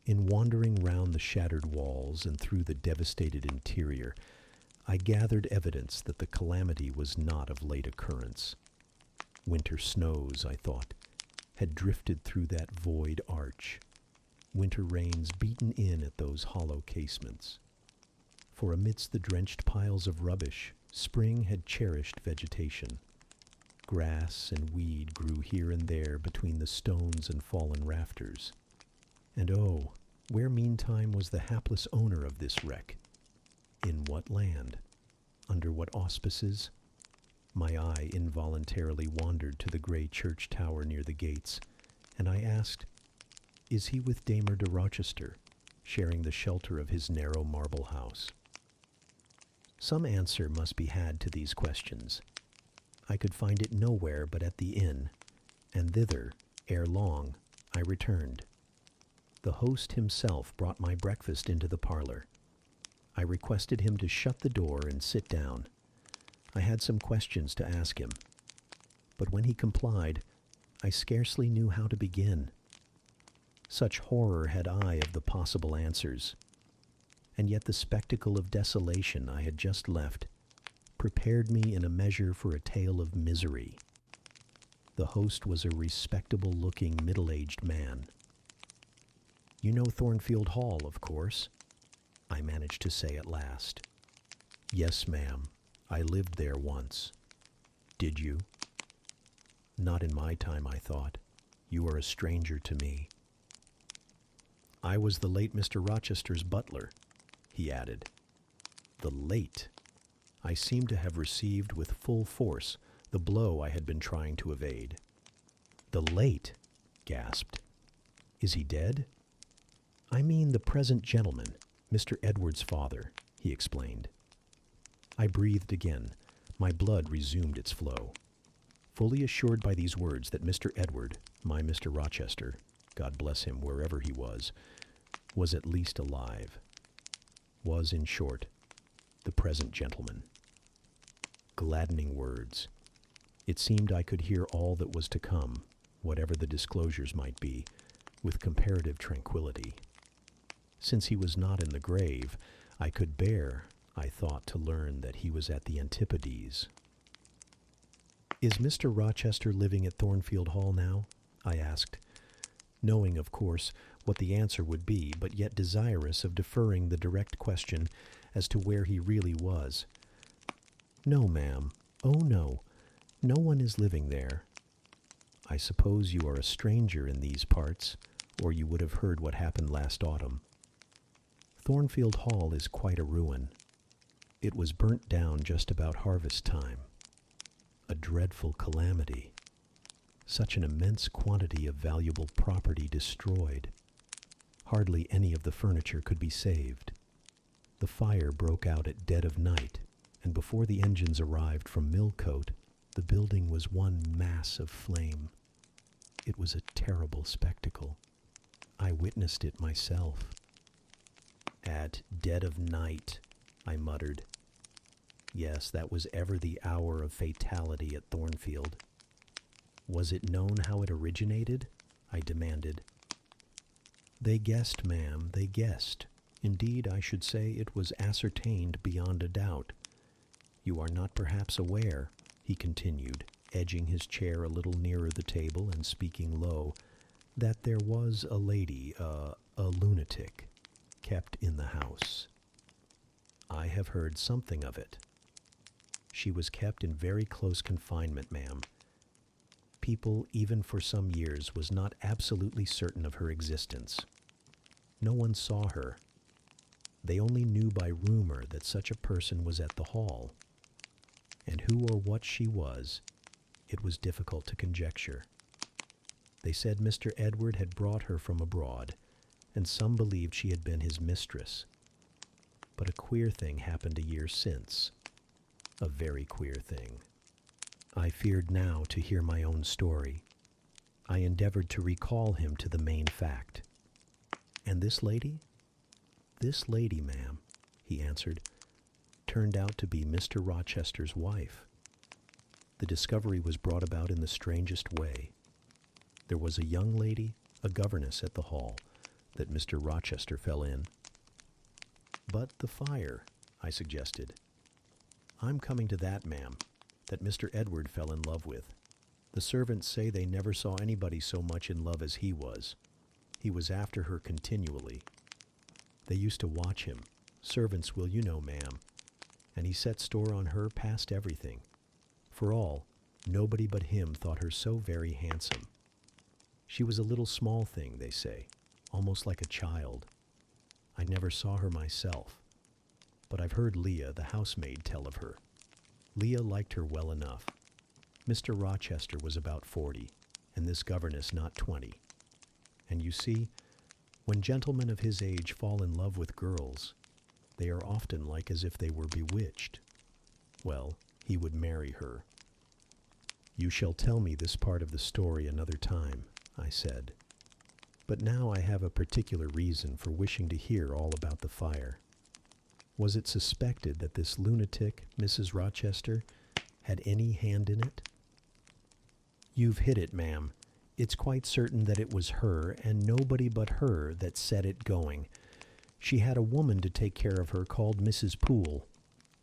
In wandering round the shattered walls and through the devastated interior, I gathered evidence that the calamity was not of late occurrence. Winter snows, I thought, had drifted through that void arch. Winter rains beaten in at those hollow casements. For amidst the drenched piles of rubbish, spring had cherished vegetation. Grass and weed grew here and there between the stones and fallen rafters. And oh, where meantime was the hapless owner of this wreck? In what land? Under what auspices? My eye involuntarily wandered to the gray church tower near the gates, and I asked, is he with Damer de Rochester, sharing the shelter of his narrow marble house? Some answer must be had to these questions. I could find it nowhere but at the inn, and thither, ere long, I returned. The host himself brought my breakfast into the parlor. I requested him to shut the door and sit down. I had some questions to ask him, but when he complied, I scarcely knew how to begin. Such horror had I of the possible answers, and yet the spectacle of desolation I had just left prepared me in a measure for a tale of misery. The host was a respectable-looking, middle-aged man. "You know Thornfield Hall, of course," I managed to say at last. "Yes, ma'am. I lived there once." "Did you?" "Not in my time," I thought. "You are a stranger to me." "I was the late Mr. Rochester's butler," he added. The late! I seemed to have received with full force the blow I had been trying to evade. "The late?" gasped. "Is he dead?" "I mean the present gentleman, Mr. Edward's father," he explained. I breathed again. My blood resumed its flow. Fully assured by these words that Mr. Edward, my Mr. Rochester, God bless him wherever he was at least alive. Was, in short, the present gentleman. Gladdening words. It seemed I could hear all that was to come, whatever the disclosures might be, with comparative tranquillity. Since he was not in the grave, I could bear, I thought, to learn that he was at the antipodes. "Is Mr. Rochester living at Thornfield Hall now?" I asked, knowing, of course, what the answer would be, but yet desirous of deferring the direct question as to where he really was. "No, ma'am. Oh, no. No one is living there." "I suppose you are a stranger in these parts, or you would have heard what happened last autumn. Thornfield Hall is quite a ruin. It was burnt down just about harvest time. A dreadful calamity. Such an immense quantity of valuable property destroyed. Hardly any of the furniture could be saved. The fire broke out at dead of night, and before the engines arrived from Millcote, the building was one mass of flame. It was a terrible spectacle. I witnessed it myself." "At dead of night," I muttered. Yes, that was ever the hour of fatality at Thornfield. "Was it known how it originated?" I demanded. "They guessed, ma'am, they guessed. Indeed, I should say it was ascertained beyond a doubt. You are not perhaps aware," he continued, edging his chair a little nearer the table and speaking low, "that there was a lady, a lunatic, kept in the house." "I have heard something of it." "She was kept in very close confinement, ma'am. People, even for some years, was not absolutely certain of her existence. No one saw her. They only knew by rumor that such a person was at the hall. And who or what she was, it was difficult to conjecture. They said Mr. Edward had brought her from abroad, and some believed she had been his mistress. But a queer thing happened a year since. A very queer thing. I feared now to hear my own story. I endeavored to recall him to the main fact. "And this lady?" "This lady, ma'am," he answered, "turned out to be Mr. Rochester's wife. The discovery was brought about in the strangest way. There was a young lady, a governess at the hall, that Mr. Rochester fell in." "But the fire," I suggested. "I'm coming to that, ma'am, that Mr. Edward fell in love with. The servants say they never saw anybody so much in love as he was. He was after her continually. They used to watch him. Servants will, you know, ma'am. And he set store on her past everything. For all, nobody but him thought her so very handsome. She was a little small thing, they say, almost like a child. I never saw her myself, but I've heard Leah, the housemaid, tell of her. Leah liked her well enough. Mr. Rochester was about 40, and this governess not 20. And you see, when gentlemen of his age fall in love with girls, they are often like as if they were bewitched. Well, he would marry her." "You shall tell me this part of the story another time," I said. But now I have a particular reason for wishing to hear all about the fire. Was it suspected that this lunatic, Mrs. Rochester, had any hand in it? You've hit it, ma'am. It's quite certain that it was her, and nobody but her, that set it going. She had a woman to take care of her called Mrs. Poole,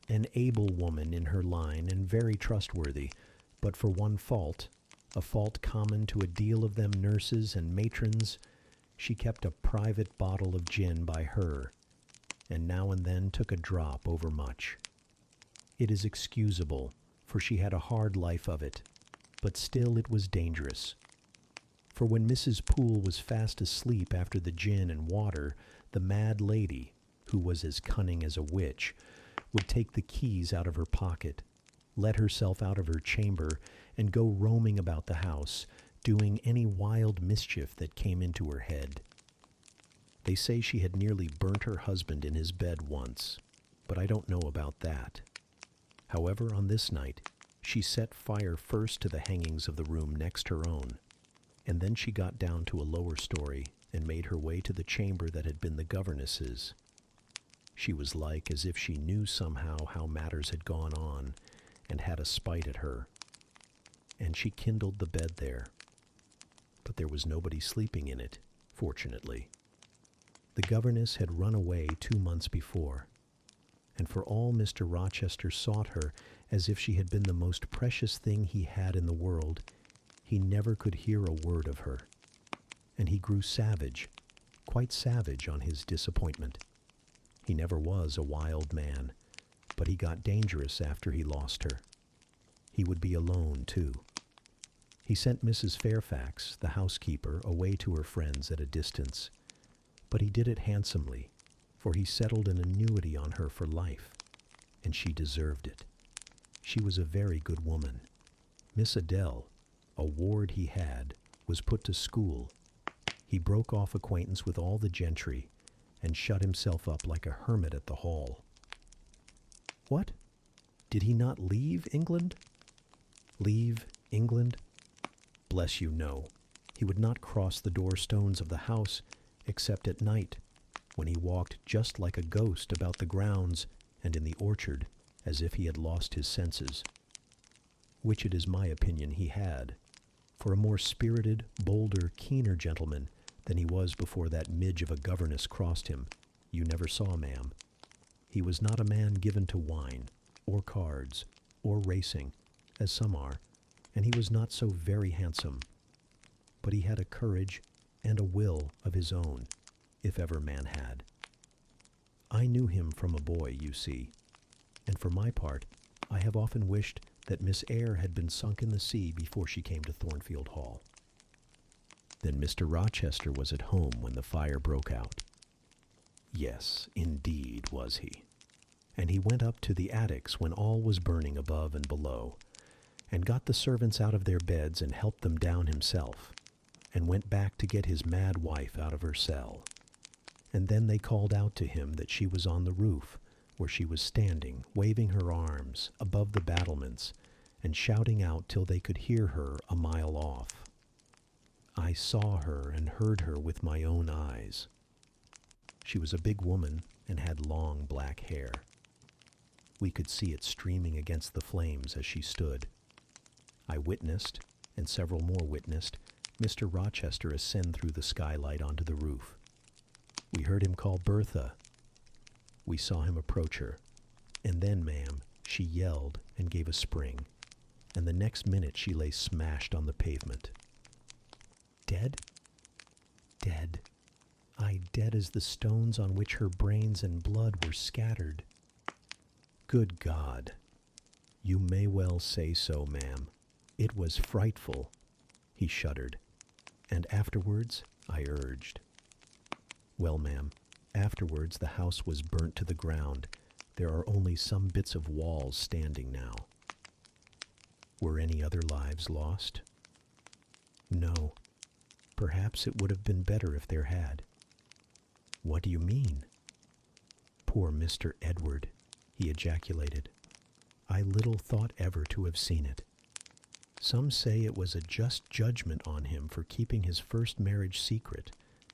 an able woman in her line and very trustworthy, but for one fault, a fault common to a deal of them nurses and matrons, she kept a private bottle of gin by her, and now and then took a drop overmuch. It is excusable, for she had a hard life of it, but still it was dangerous. For when Mrs. Poole was fast asleep after the gin and water, the mad lady, who was as cunning as a witch, would take the keys out of her pocket, let herself out of her chamber, and go roaming about the house, doing any wild mischief that came into her head. They say she had nearly burnt her husband in his bed once, but I don't know about that. However, on this night, she set fire first to the hangings of the room next her own, and then she got down to a lower story and made her way to the chamber that had been the governess's. She was like as if she knew somehow how matters had gone on, and had a spite at her. And she kindled the bed there. But there was nobody sleeping in it, fortunately. The governess had run away 2 months before, and for all Mr. Rochester sought her as if she had been the most precious thing he had in the world, he never could hear a word of her, and he grew savage, quite savage on his disappointment. He never was a wild man, but he got dangerous after he lost her. He would be alone, too. He sent Mrs. Fairfax, the housekeeper, away to her friends at a distance, but he did it handsomely, for he settled an annuity on her for life, and she deserved it. She was a very good woman. Miss Adele, a ward he had, was put to school. He broke off acquaintance with all the gentry, and shut himself up like a hermit at the Hall. What? Did he not leave England? Leave England? Bless you, no. He would not cross the door-stones of the house except at night, when he walked just like a ghost about the grounds and in the orchard, as if he had lost his senses. Which it is my opinion he had, for a more spirited, bolder, keener gentleman than he was before that midge of a governess crossed him, you never saw, ma'am. He was not a man given to wine, or cards, or racing, as some are, and he was not so very handsome. But he had a courage and a will of his own, if ever man had. I knew him from a boy, you see, and for my part, I have often wished that Miss Eyre had been sunk in the sea before she came to Thornfield Hall. Then Mr. Rochester was at home when the fire broke out. Yes, indeed was he. And he went up to the attics when all was burning above and below, and got the servants out of their beds and helped them down himself, and went back to get his mad wife out of her cell. And then they called out to him that she was on the roof, where she was standing, waving her arms above the battlements, and shouting out till they could hear her a mile off. I saw her and heard her with my own eyes. She was a big woman and had long black hair. We could see it streaming against the flames as she stood. I witnessed, and several more witnessed, Mr. Rochester ascend through the skylight onto the roof. We heard him call Bertha. We saw him approach her, and then, ma'am, she yelled and gave a spring, and the next minute she lay smashed on the pavement. Dead? Dead. Aye, dead as the stones on which her brains and blood were scattered. Good God! You may well say so, ma'am. It was frightful. He shuddered. And afterwards, I urged. Well, ma'am, afterwards the house was burnt to the ground. There are only some bits of walls standing now. Were any other lives lost? No. Perhaps it would have been better if there had. What do you mean? Poor Mr. Edward, he ejaculated. I little thought ever to have seen it. Some say it was a just judgment on him for keeping his first marriage secret,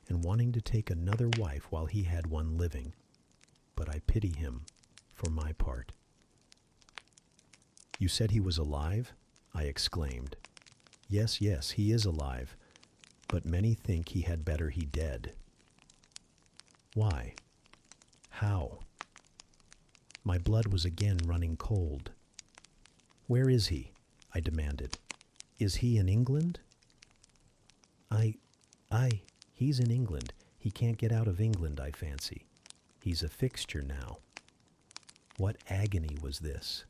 and wanting to take another wife while he had one living. But I pity him, for my part. "You said he was alive?" I exclaimed. Yes, he is alive, but many think he had better he dead." "Why? How?" My blood was again running cold. "Where is he?" I demanded. "Is he in England?" Aye, he's in England. He can't get out of England, I fancy. He's a fixture now." What agony was this?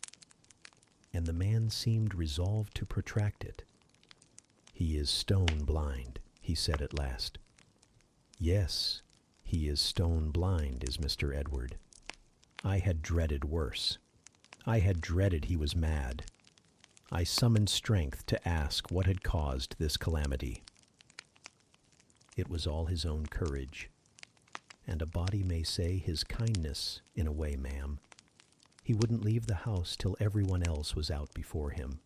And the man seemed resolved to protract it. "He is stone blind," he said at last. "Yes, he is stone blind, is Mr. Edward." I had dreaded worse. I had dreaded he was mad. I summoned strength to ask what had caused this calamity. It was all his own courage, and a body may say his kindness, in a way, ma'am. He wouldn't leave the house till everyone else was out before him.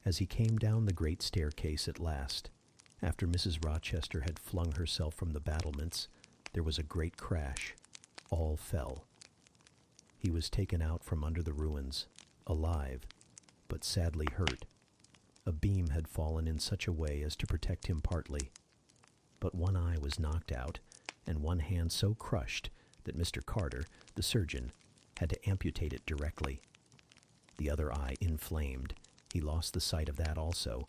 As he came down the great staircase at last, after Mrs. Rochester had flung herself from the battlements, there was a great crash. All fell. He was taken out from under the ruins, alive, but sadly hurt. A beam had fallen in such a way as to protect him partly, but one eye was knocked out, and one hand so crushed that Mr. Carter, the surgeon, had to amputate it directly. The other eye inflamed. He lost the sight of that also.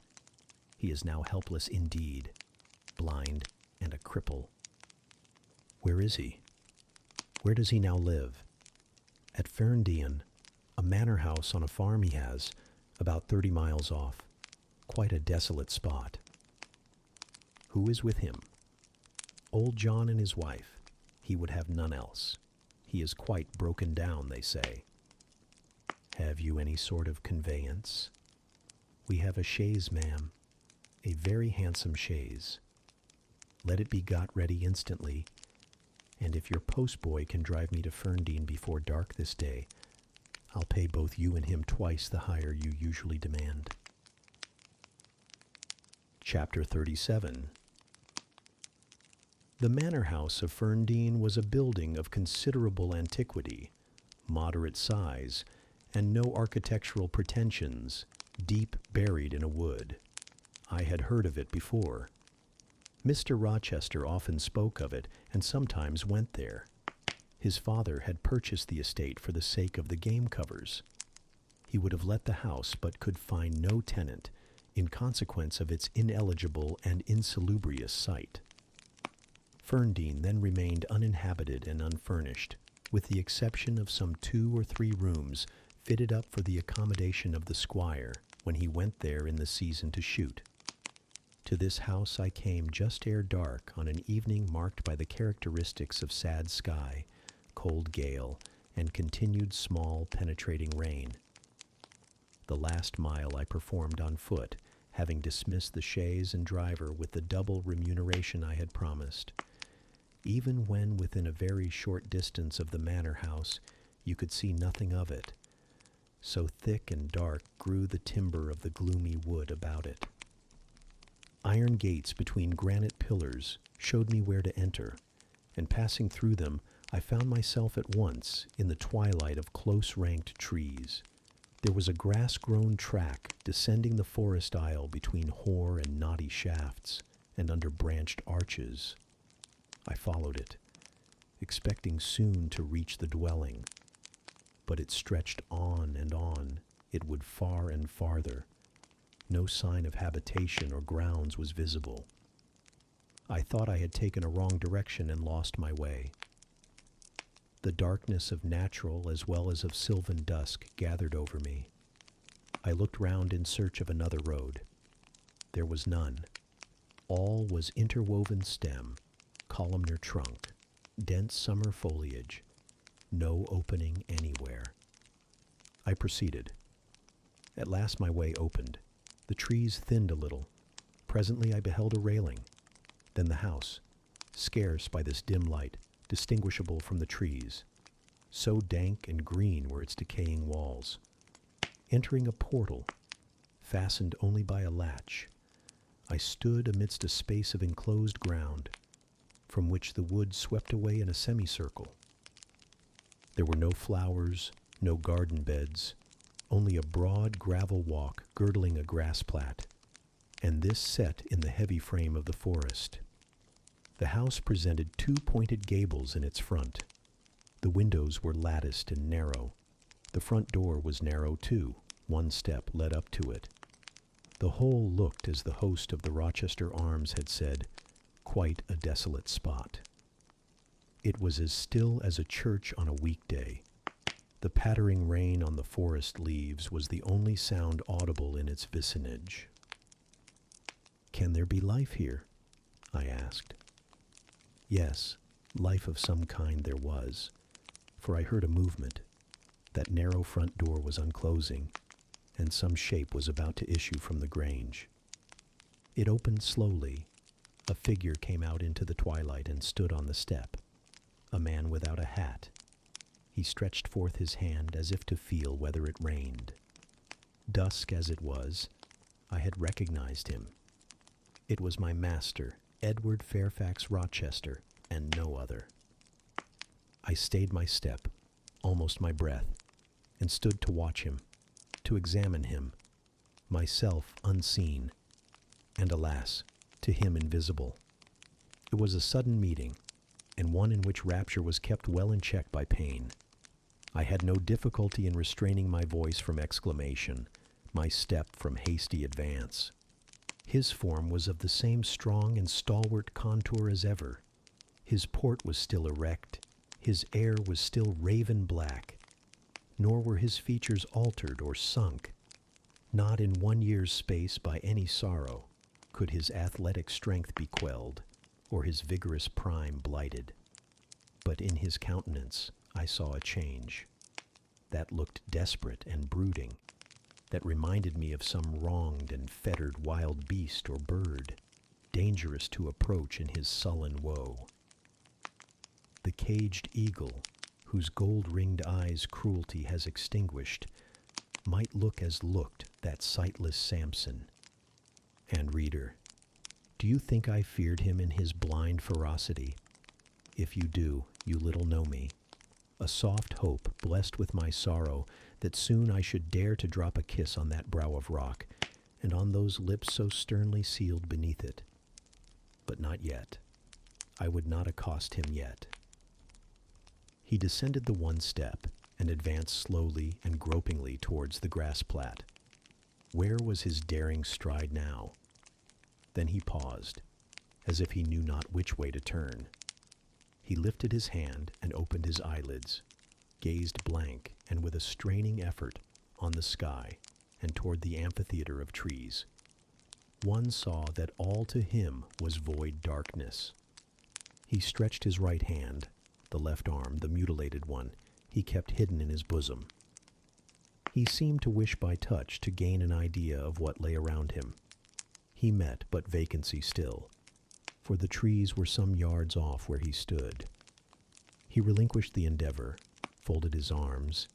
He is now helpless indeed, blind and a cripple. Where is he? Where does he now live? At Ferndean, a manor house on a farm he has, about 30 miles off. Quite a desolate spot. Who is with him? Old John and his wife. He would have none else. He is quite broken down, they say. Have you any sort of conveyance? We have a chaise, ma'am, a very handsome chaise. Let it be got ready instantly, and if your postboy can drive me to Ferndean before dark this day, I'll pay both you and him twice the hire you usually demand. Chapter 37. The manor house of Ferndean was a building of considerable antiquity, moderate size, and no architectural pretensions, deep buried in a wood. I had heard of it before. Mr. Rochester often spoke of it, and sometimes went there. His father had purchased the estate for the sake of the game covers. He would have let the house, but could find no tenant, in consequence of its ineligible and insalubrious site. Ferndean then remained uninhabited and unfurnished, with the exception of some 2 or 3 rooms fitted up for the accommodation of the squire when he went there in the season to shoot. To this house I came just ere dark on an evening marked by the characteristics of sad sky, cold gale, and continued small penetrating rain. The last mile I performed on foot, having dismissed the chaise and driver with the double remuneration I had promised. Even when within a very short distance of the manor house, you could see nothing of it. So thick and dark grew the timber of the gloomy wood about it. Iron gates between granite pillars showed me where to enter, and passing through them, I found myself at once in the twilight of close-ranked trees. There was a grass-grown track descending the forest aisle between hoar and knotty shafts, and under branched arches. I followed it, expecting soon to reach the dwelling. But it stretched on and on. It would far and farther. No sign of habitation or grounds was visible. I thought I had taken a wrong direction and lost my way. The darkness of natural as well as of sylvan dusk gathered over me. I looked round in search of another road. There was none. All was interwoven stem, columnar trunk, dense summer foliage, no opening anywhere. I proceeded. At last my way opened. The trees thinned a little. Presently I beheld a railing, then the house, scarce by this dim light, distinguishable from the trees. So dank and green were its decaying walls. Entering a portal, fastened only by a latch, I stood amidst a space of enclosed ground, from which the woods swept away in a semicircle. There were no flowers, no garden beds, only a broad gravel walk girdling a grass plat, and this set in the heavy frame of the forest. The house presented two pointed gables in its front. The windows were latticed and narrow. The front door was narrow too. One step led up to it. The whole looked, as the host of the Rochester Arms had said, quite a desolate spot. It was as still as a church on a weekday. The pattering rain on the forest leaves was the only sound audible in its vicinage. "Can there be life here?" I asked. Yes, life of some kind there was, for I heard a movement. That narrow front door was unclosing, and some shape was about to issue from the grange. It opened slowly. A figure came out into the twilight and stood on the step, a man without a hat. He stretched forth his hand as if to feel whether it rained. Dusk as it was, I had recognized him. It was my master, Edward Fairfax Rochester, and no other. I stayed my step, almost my breath, and stood to watch him, to examine him, myself unseen, and alas, to him invisible. It was a sudden meeting, and one in which rapture was kept well in check by pain. I had no difficulty in restraining my voice from exclamation, my step from hasty advance. His form was of the same strong and stalwart contour as ever. His port was still erect, his air was still raven black, nor were his features altered or sunk. Not in 1 year's space by any sorrow could his athletic strength be quelled, or his vigorous prime blighted. But in his countenance I saw a change, that looked desperate and brooding, that reminded me of some wronged and fettered wild beast or bird, dangerous to approach in his sullen woe. The caged eagle, whose gold-ringed eyes cruelty has extinguished, might look as looked that sightless Samson. And reader, do you think I feared him in his blind ferocity? If you do, you little know me. A soft hope, blessed with my sorrow, that soon I should dare to drop a kiss on that brow of rock, and on those lips so sternly sealed beneath it. But not yet. I would not accost him yet. He descended the one step, and advanced slowly and gropingly towards the grass plat. Where was his daring stride now? Then he paused, as if he knew not which way to turn. He lifted his hand and opened his eyelids, gazed blank and with a straining effort on the sky and toward the amphitheater of trees. One saw that all to him was void darkness. He stretched his right hand, the left arm, the mutilated one, he kept hidden in his bosom. He seemed to wish by touch to gain an idea of what lay around him. He met but vacancy still, for the trees were some yards off where he stood. He relinquished the endeavor, folded his arms,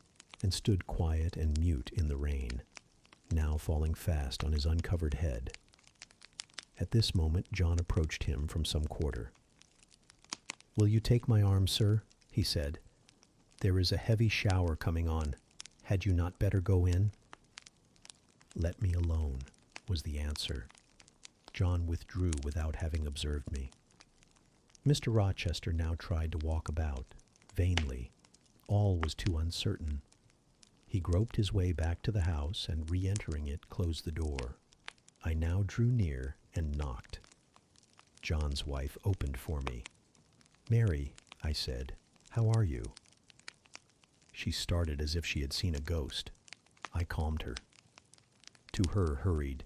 and stood quiet and mute in the rain, now falling fast on his uncovered head. At this moment John approached him from some quarter. "Will you take my arm, sir?" he said. "There is a heavy shower coming on. Had you not better go in?" "Let me alone," was the answer. John withdrew without having observed me. Mr. Rochester now tried to walk about, vainly. All was too uncertain. He groped his way back to the house, and re-entering it, closed the door. I now drew near and knocked. John's wife opened for me. "Mary," I said, "how are you?" She started as if she had seen a ghost. I calmed her. To her hurried,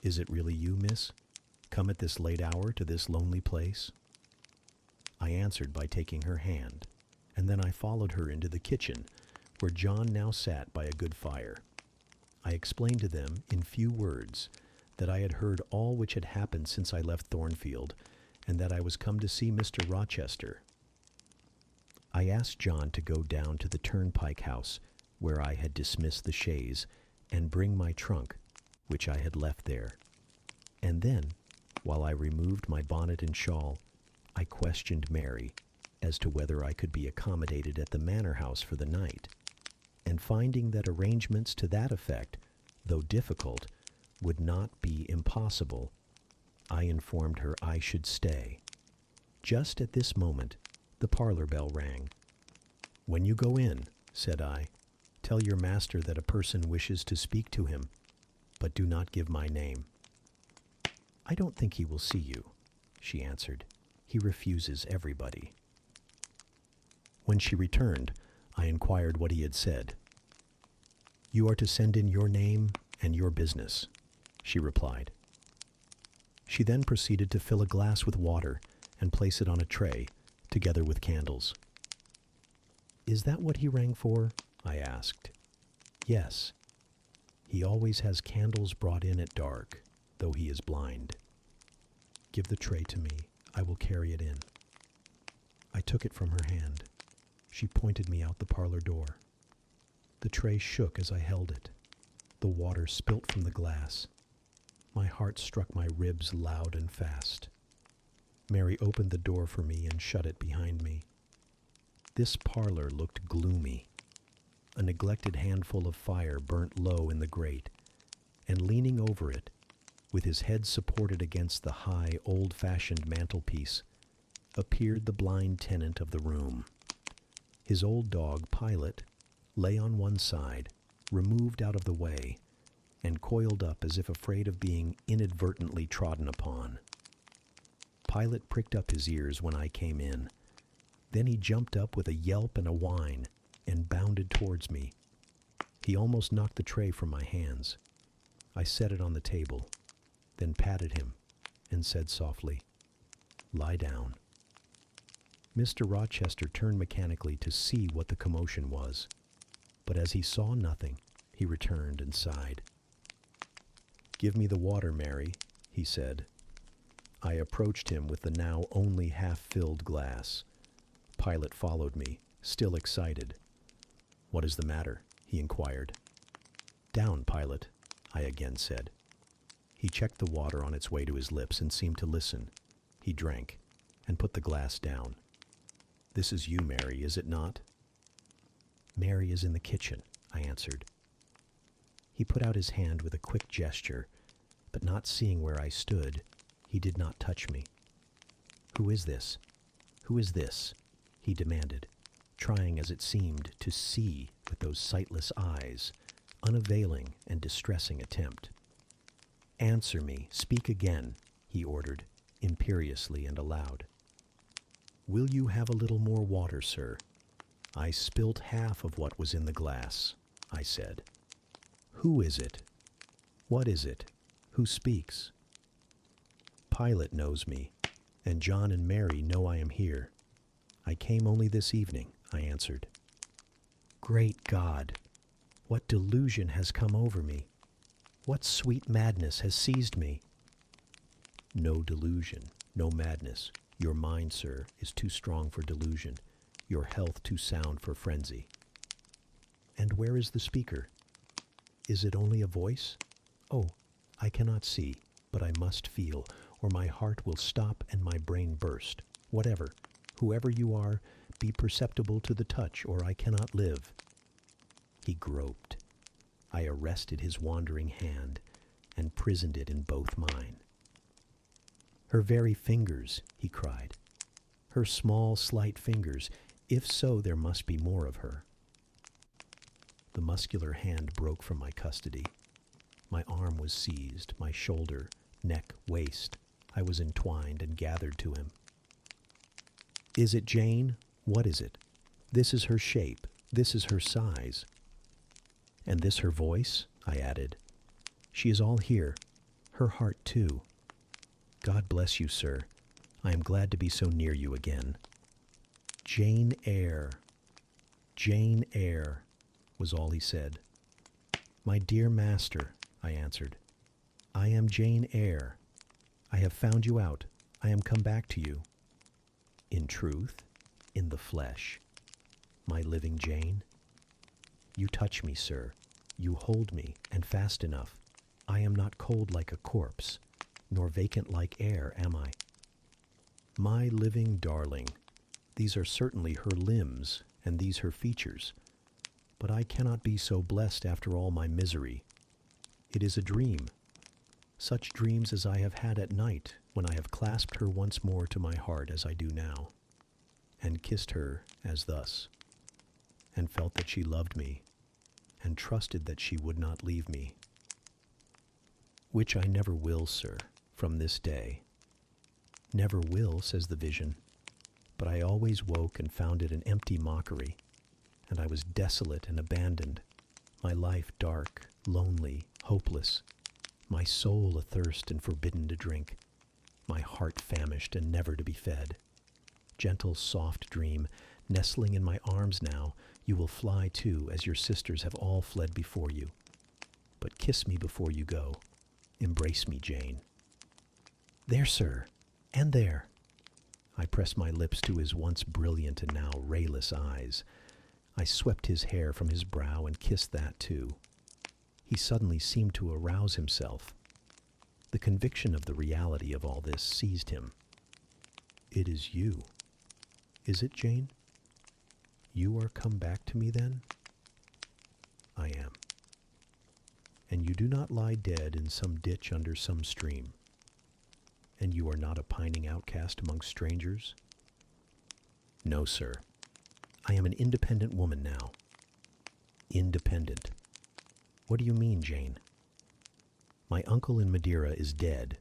"Is it really you, miss? Come at this late hour to this lonely place?" I answered by taking her hand, and then I followed her into the kitchen, where John now sat by a good fire. I explained to them, in few words, that I had heard all which had happened since I left Thornfield, and that I was come to see Mr. Rochester. I asked John to go down to the turnpike house, where I had dismissed the chaise, and bring my trunk, which I had left there. And then, while I removed my bonnet and shawl, I questioned Mary as to whether I could be accommodated at the manor house for the night, and finding that arrangements to that effect, though difficult, would not be impossible, I informed her I should stay. Just at this moment, the parlor bell rang. "When you go in," said I, "tell your master that a person wishes to speak to him, but do not give my name." "I don't think he will see you," she answered. "He refuses everybody." When she returned, I inquired what he had said. "You are to send in your name and your business," she replied. She then proceeded to fill a glass with water and place it on a tray, together with candles. "Is that what he rang for?" I asked. "Yes. He always has candles brought in at dark, though he is blind." "Give the tray to me. I will carry it in." I took it from her hand. She pointed me out the parlor door. The tray shook as I held it. The water spilt from the glass. My heart struck my ribs loud and fast. Mary opened the door for me and shut it behind me. This parlor looked gloomy. A neglected handful of fire burnt low in the grate, and leaning over it, with his head supported against the high, old-fashioned mantelpiece, appeared the blind tenant of the room. His old dog, Pilot, lay on one side, removed out of the way, and coiled up as if afraid of being inadvertently trodden upon. Pilot pricked up his ears when I came in. Then he jumped up with a yelp and a whine and bounded towards me. He almost knocked the tray from my hands. I set it on the table, then patted him and said softly, "Lie down." Mr. Rochester turned mechanically to see what the commotion was, but as he saw nothing, he returned and sighed. "Give me the water, Mary," he said. I approached him with the now only half-filled glass. Pilot followed me, still excited. "What is the matter?" he inquired. "Down, Pilot," I again said. He checked the water on its way to his lips and seemed to listen. He drank and put the glass down. "This is you, Mary, is it not?" "Mary is in the kitchen," I answered. He put out his hand with a quick gesture, but not seeing where I stood, he did not touch me. "Who is this? Who is this?" he demanded, trying, as it seemed, to see with those sightless eyes, unavailing and distressing attempt. "Answer me, speak again," he ordered, imperiously and aloud. "Will you have a little more water, sir? I spilt half of what was in the glass," I said. "Who is it? What is it? Who speaks?" "Pilot knows me, and John and Mary know I am here. I came only this evening," I answered. Great God! What delusion has come over me? What sweet madness has seized me? "No delusion, no madness. Your mind, sir, is too strong for delusion, your health too sound for frenzy." "And where is the speaker? Is it only a voice? Oh, I cannot see, but I must feel, or my heart will stop and my brain burst. Whatever, whoever you are, be perceptible to the touch, or I cannot live." He groped. I arrested his wandering hand and prisoned it in both mine. "Her very fingers," he cried. "Her small, slight fingers. If so, there must be more of her." The muscular hand broke from my custody. My arm was seized, my shoulder, neck, waist. I was entwined and gathered to him. "Is it Jane? What is it? This is her shape. This is her size." "And this her voice?" I added. "She is all here. Her heart, too. God bless you, sir. I am glad to be so near you again." "Jane Eyre. Jane Eyre," was all he said. "My dear master," I answered, "I am Jane Eyre. I have found you out. I am come back to you." "In truth, in the flesh, my living Jane? You touch me, sir. You hold me, and fast enough. I am not cold like a corpse. nor vacant like air am I. My living darling, these are certainly her limbs, and these her features, but I cannot be so blessed after all my misery. It is a dream, such dreams as I have had at night when I have clasped her once more to my heart as I do now, and kissed her as thus, and felt that she loved me, and trusted that she would not leave me. Which I never will, sir, from this day. Never will, says the vision, but I always woke and found it an empty mockery, and I was desolate and abandoned, my life dark, lonely, hopeless, my soul athirst and forbidden to drink, my heart famished and never to be fed. Gentle, soft dream, nestling in my arms now, you will fly too, as your sisters have all fled before you. But kiss me before you go. Embrace me, Jane. There, sir, and there. I pressed my lips to his once brilliant and now rayless eyes. I swept his hair from his brow and kissed that too. He suddenly seemed to arouse himself. The conviction of the reality of all this seized him. It is you. Is it, Jane? You are come back to me, then? I am. And you do not lie dead in some ditch under some stream. And you are not a pining outcast among strangers? No, sir. I am an independent woman now. Independent. What do you mean, Jane? My uncle in Madeira is dead,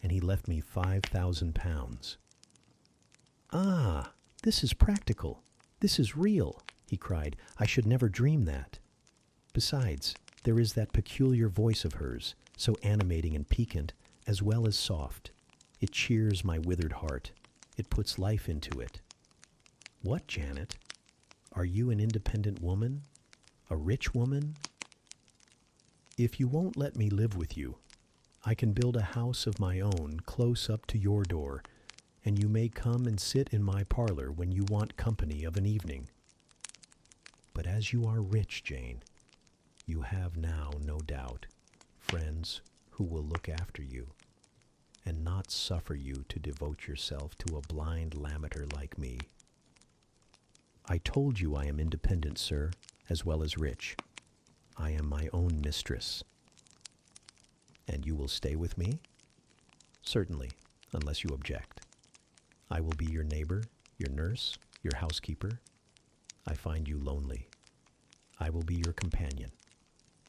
and he left me £5,000. Ah, this is practical. This is real, he cried. I should never dream that. Besides, there is that peculiar voice of hers, so animating and piquant, as well as soft. It cheers my withered heart. It puts life into it. What, Janet? Are you an independent woman? A rich woman? If you won't let me live with you, I can build a house of my own close up to your door, and you may come and sit in my parlor when you want company of an evening. But as you are rich, Jane, you have now, no doubt, friends who will look after you, and not suffer you to devote yourself to a blind lamenter like me. I told you I am independent, sir, as well as rich. I am my own mistress. And you will stay with me? Certainly, unless you object. I will be your neighbor, your nurse, your housekeeper. I find you lonely. I will be your companion,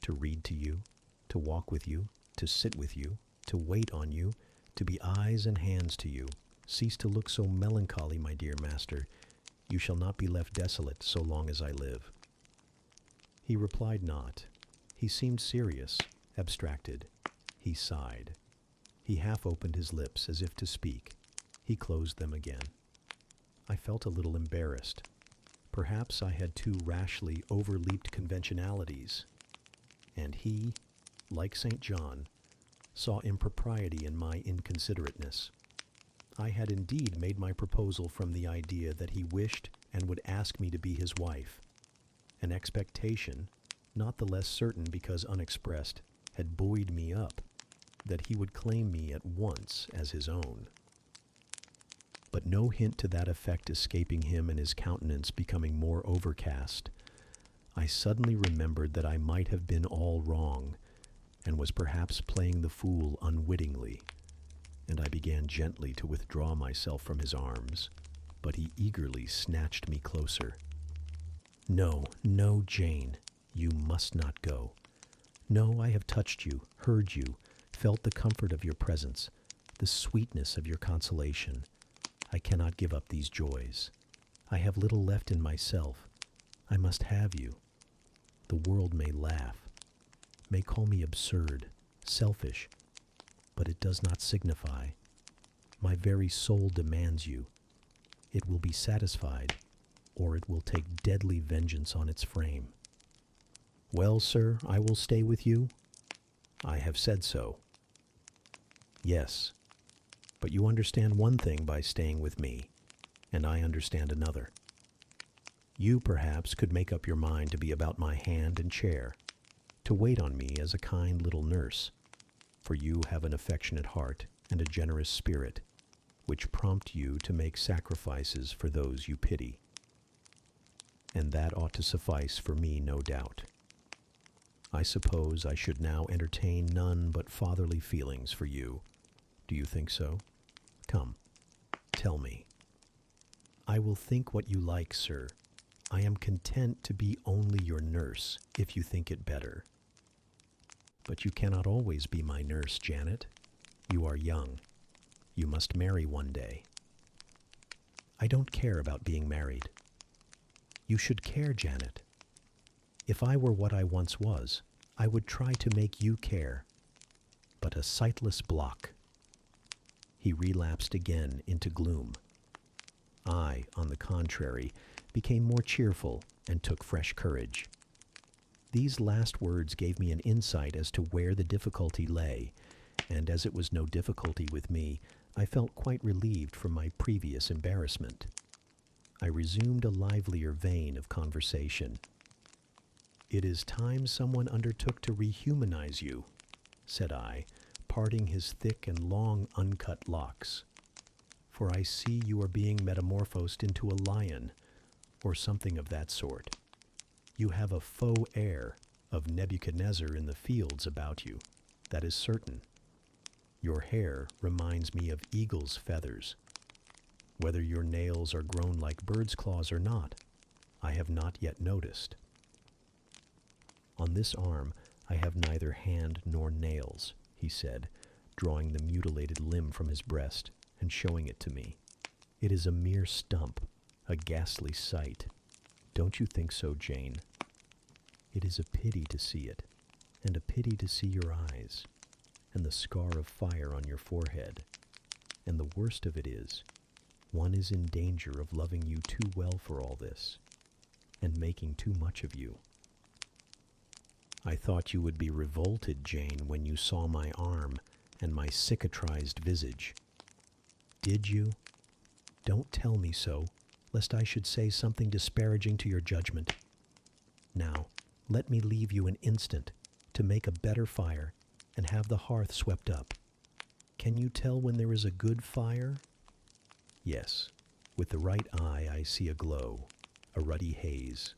to read to you, to walk with you, to sit with you, to wait on you, to be eyes and hands to you. Cease to look so melancholy, my dear master. You shall not be left desolate so long as I live. He replied not. He seemed serious, abstracted. He sighed. He half opened his lips as if to speak. He closed them again. I felt a little embarrassed. Perhaps I had too rashly overleaped conventionalities, and he, like St. John, saw impropriety in my inconsiderateness. I had indeed made my proposal from the idea that he wished and would ask me to be his wife. An expectation, not the less certain because unexpressed, had buoyed me up, that he would claim me at once as his own. But no hint to that effect escaping him and his countenance becoming more overcast, I suddenly remembered that I might have been all wrong, and was perhaps playing the fool unwittingly, and I began gently to withdraw myself from his arms, but he eagerly snatched me closer. No, no, Jane, you must not go. No, I have touched you, heard you, felt the comfort of your presence, the sweetness of your consolation. I cannot give up these joys. I have little left in myself. I must have you. The world may laugh, may call me absurd, selfish, but it does not signify. My very soul demands you. It will be satisfied, or it will take deadly vengeance on its frame. Well, sir, I will stay with you. I have said so. Yes, but you understand one thing by staying with me, and I understand another. You, perhaps, could make up your mind to be about my hand and chair, to wait on me as a kind little nurse. for you have an affectionate heart and a generous spirit, which prompt you to make sacrifices for those you pity. And that ought to suffice for me, no doubt. I suppose I should now entertain none but fatherly feelings for you. Do you think so? Come, tell me. I will think what you like, sir. I am content to be only your nurse, if you think it better. But you cannot always be my nurse, Janet. You are young. You must marry one day. I don't care about being married. You should care, Janet. If I were what I once was, I would try to make you care. But a sightless block. He relapsed again into gloom. I, on the contrary, became more cheerful and took fresh courage. These last words gave me an insight as to where the difficulty lay, and as it was no difficulty with me, I felt quite relieved from my previous embarrassment. I resumed a livelier vein of conversation. "It is time someone undertook to rehumanize you," said I, parting his thick and long uncut locks. "For I see you are being metamorphosed into a lion, or something of that sort. You have a faux air of Nebuchadnezzar in the fields about you, that is certain. Your hair reminds me of eagle's feathers. Whether your nails are grown like bird's claws or not, I have not yet noticed. On this arm I have neither hand nor nails," he said, drawing the mutilated limb from his breast and showing it to me. "It is a mere stump, a ghastly sight. Don't you think so, Jane? It is a pity to see it, and a pity to see your eyes, and the scar of fire on your forehead. And the worst of it is, one is in danger of loving you too well for all this, and making too much of you. I thought you would be revolted, Jane, when you saw my arm and my cicatrized visage. Did you? Don't tell me so, lest I should say something disparaging to your judgment. Now, let me leave you an instant to make a better fire and have the hearth swept up. Can you tell when there is a good fire? Yes, with the right eye I see a glow, a ruddy haze.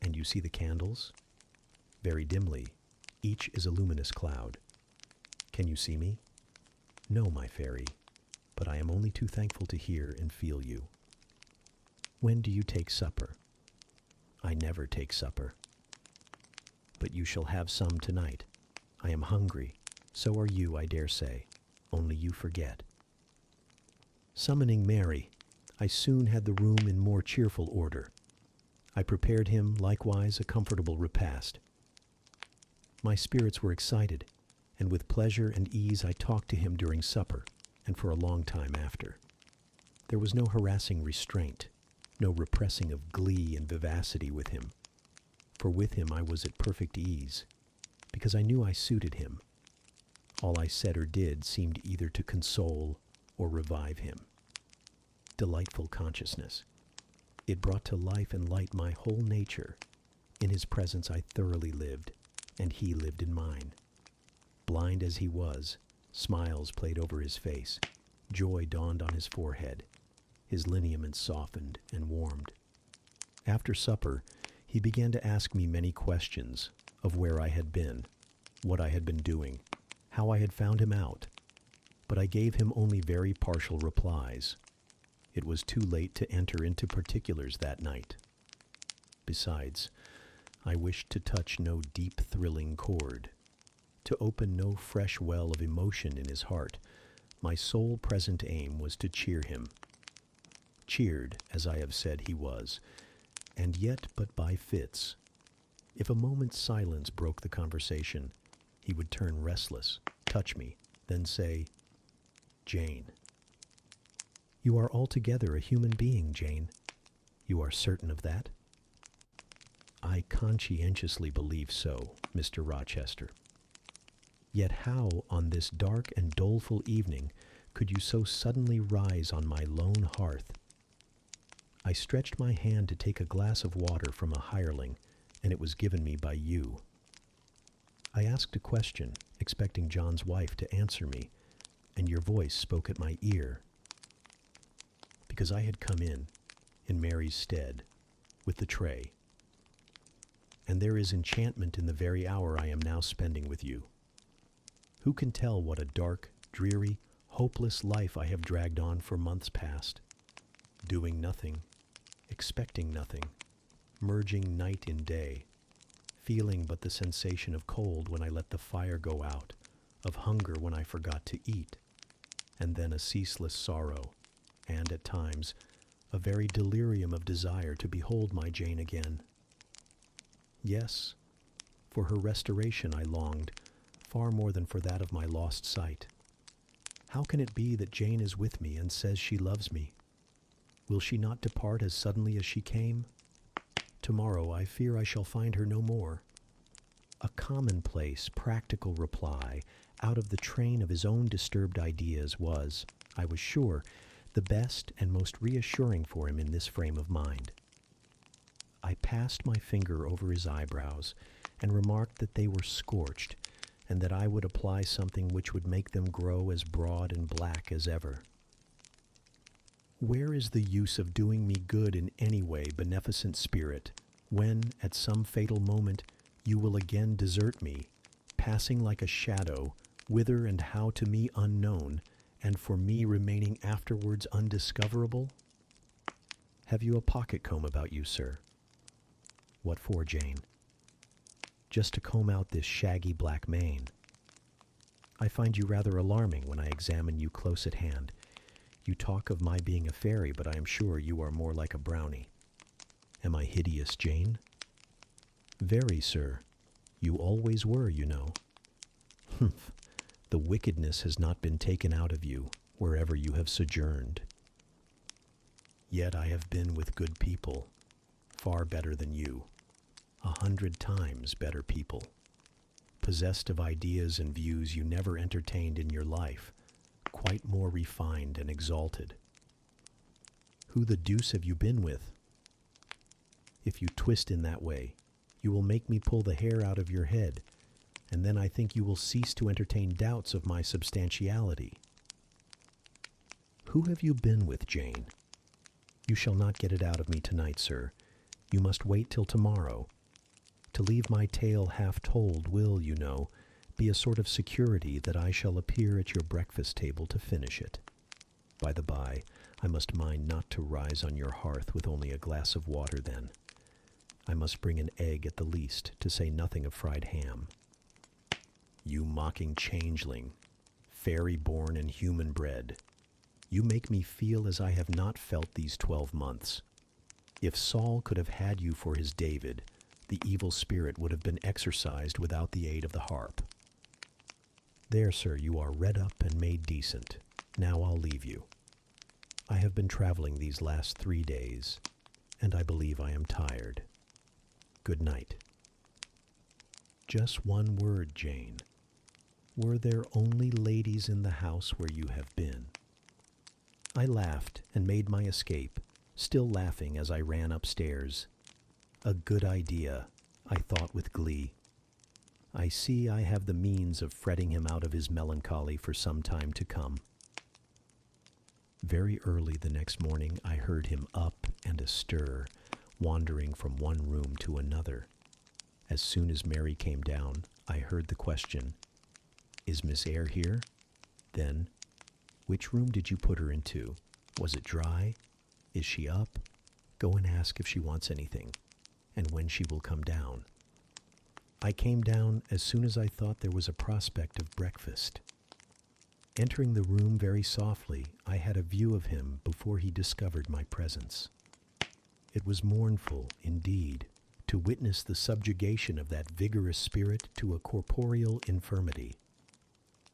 And you see the candles? Very dimly, each is a luminous cloud. Can you see me? No, my fairy, but I am only too thankful to hear and feel you. When do you take supper? I never take supper. But you shall have some tonight. I am hungry. So are you, I dare say. Only you forget. Summoning Mary, I soon had the room in more cheerful order. I prepared him, likewise, a comfortable repast. My spirits were excited, and with pleasure and ease I talked to him during supper, and for a long time after. There was no harassing restraint, no repressing of glee and vivacity with him, for with him I was at perfect ease, because I knew I suited him. All I said or did seemed either to console or revive him. Delightful consciousness. It brought to life and light my whole nature. In his presence I thoroughly lived, and he lived in mine. Blind as he was, smiles played over his face, joy dawned on his forehead, his lineaments softened and warmed. After supper, he began to ask me many questions of where I had been, what I had been doing, how I had found him out, but I gave him only very partial replies. It was too late to enter into particulars that night. Besides, I wished to touch no deep, thrilling chord, to open no fresh well of emotion in his heart. My sole present aim was to cheer him. Cheered, as I have said, he was, and yet but by fits. If a moment's silence broke the conversation, he would turn restless, touch me, then say, "Jane." "You are altogether a human being, Jane. You are certain of that?" "I conscientiously believe so, Mr. Rochester." "Yet how, on this dark and doleful evening, could you so suddenly rise on my lone hearth?" I stretched my hand to take a glass of water from a hireling, and it was given me by you. I asked a question, expecting John's wife to answer me, and your voice spoke at my ear. Because I had come in Mary's stead, with the tray. And there is enchantment in the very hour I am now spending with you. Who can tell what a dark, dreary, hopeless life I have dragged on for months past, doing nothing, expecting nothing, merging night in day, feeling but the sensation of cold when I let the fire go out, of hunger when I forgot to eat, and then a ceaseless sorrow, and at times a very delirium of desire to behold my Jane again. Yes, for her restoration I longed, far more than for that of my lost sight. How can it be that Jane is with me and says she loves me? Will she not depart as suddenly as she came? Tomorrow I fear I shall find her no more. A commonplace, practical reply out of the train of his own disturbed ideas was, I was sure, the best and most reassuring for him in this frame of mind. I passed my finger over his eyebrows and remarked that they were scorched, and that I would apply something which would make them grow as broad and black as ever. Where is the use of doing me good in any way, beneficent spirit, when, at some fatal moment, you will again desert me, passing like a shadow, whither and how to me unknown, and for me remaining afterwards undiscoverable? Have you a pocket comb about you, sir? What for, Jane? Just to comb out this shaggy black mane. I find you rather alarming when I examine you close at hand. You talk of my being a fairy, but I am sure you are more like a brownie. Am I hideous, Jane? Very, sir. You always were, you know. Humph. The wickedness has not been taken out of you, wherever you have sojourned. Yet I have been with good people, far better than you, 100 times better people, possessed of ideas and views you never entertained in your life, quite more refined and exalted. Who the deuce have you been with? If you twist in that way, you will make me pull the hair out of your head, and then I think you will cease to entertain doubts of my substantiality. Who have you been with, Jane? You shall not get it out of me tonight, sir. You must wait till tomorrow. To leave my tale half told will, you know, be a sort of security that I shall appear at your breakfast table to finish it. By the by, I must mind not to rise on your hearth with only a glass of water then. I must bring an egg at the least, to say nothing of fried ham. You mocking changeling, fairy-born and human-bred, you make me feel as I have not felt these 12 months. If Saul could have had you for his David, the evil spirit would have been exorcised without the aid of the harp. There, sir, you are redd up and made decent. Now I'll leave you. I have been traveling these last 3 days, and I believe I am tired. Good night. Just one word, Jane. Were there only ladies in the house where you have been? I laughed and made my escape, still laughing as I ran upstairs. A good idea, I thought with glee. I see I have the means of fretting him out of his melancholy for some time to come. Very early the next morning I heard him up and astir, wandering from one room to another. As soon as Mary came down, I heard the question, "Is Miss Eyre here?" Then, "Which room did you put her into? Was it dry? Is she up? Go and ask if she wants anything, and when she will come down." I came down as soon as I thought there was a prospect of breakfast. Entering the room very softly, I had a view of him before he discovered my presence. It was mournful, indeed, to witness the subjugation of that vigorous spirit to a corporeal infirmity.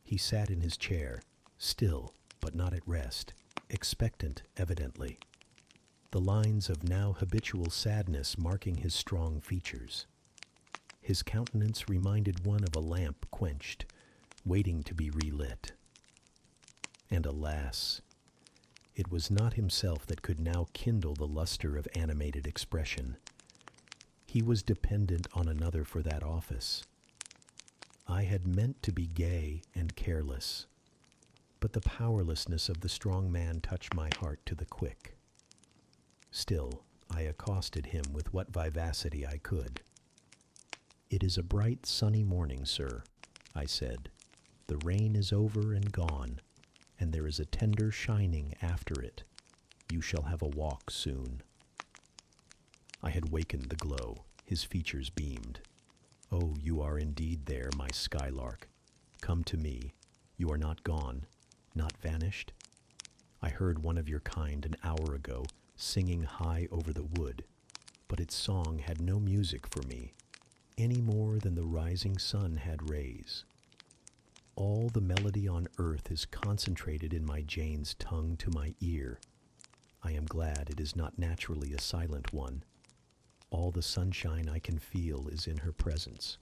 He sat in his chair, still, but not at rest, expectant evidently, the lines of now habitual sadness marking his strong features. His countenance reminded one of a lamp quenched, waiting to be relit. And alas, it was not himself that could now kindle the luster of animated expression. He was dependent on another for that office. I had meant to be gay and careless, but the powerlessness of the strong man touched my heart to the quick. Still, I accosted him with what vivacity I could. "It is a bright, sunny morning, sir," I said. "The rain is over and gone, and there is a tender shining after it. You shall have a walk soon." I had wakened the glow. His features beamed. "Oh, you are indeed there, my skylark. Come to me. You are not gone, not vanished? I heard one of your kind an hour ago, singing high over the wood, but its song had no music for me, any more than the rising sun had rays. All the melody on earth is concentrated in my Jane's tongue to my ear. I am glad it is not naturally a silent one. All the sunshine I can feel is in her presence."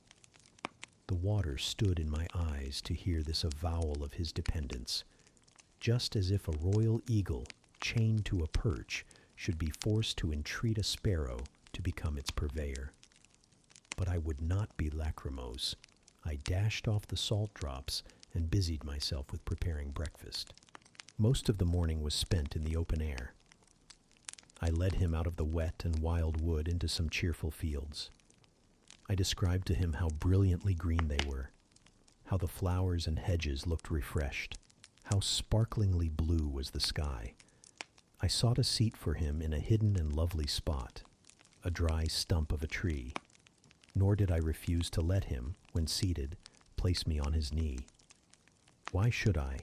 The water stood in my eyes to hear this avowal of his dependence, just as if a royal eagle, chained to a perch, should be forced to entreat a sparrow to become its purveyor. But I would not be lachrymose. I dashed off the salt drops and busied myself with preparing breakfast. Most of the morning was spent in the open air. I led him out of the wet and wild wood into some cheerful fields. I described to him how brilliantly green they were, how the flowers and hedges looked refreshed, how sparklingly blue was the sky. I sought a seat for him in a hidden and lovely spot, a dry stump of a tree, nor did I refuse to let him, when seated, place me on his knee. Why should I,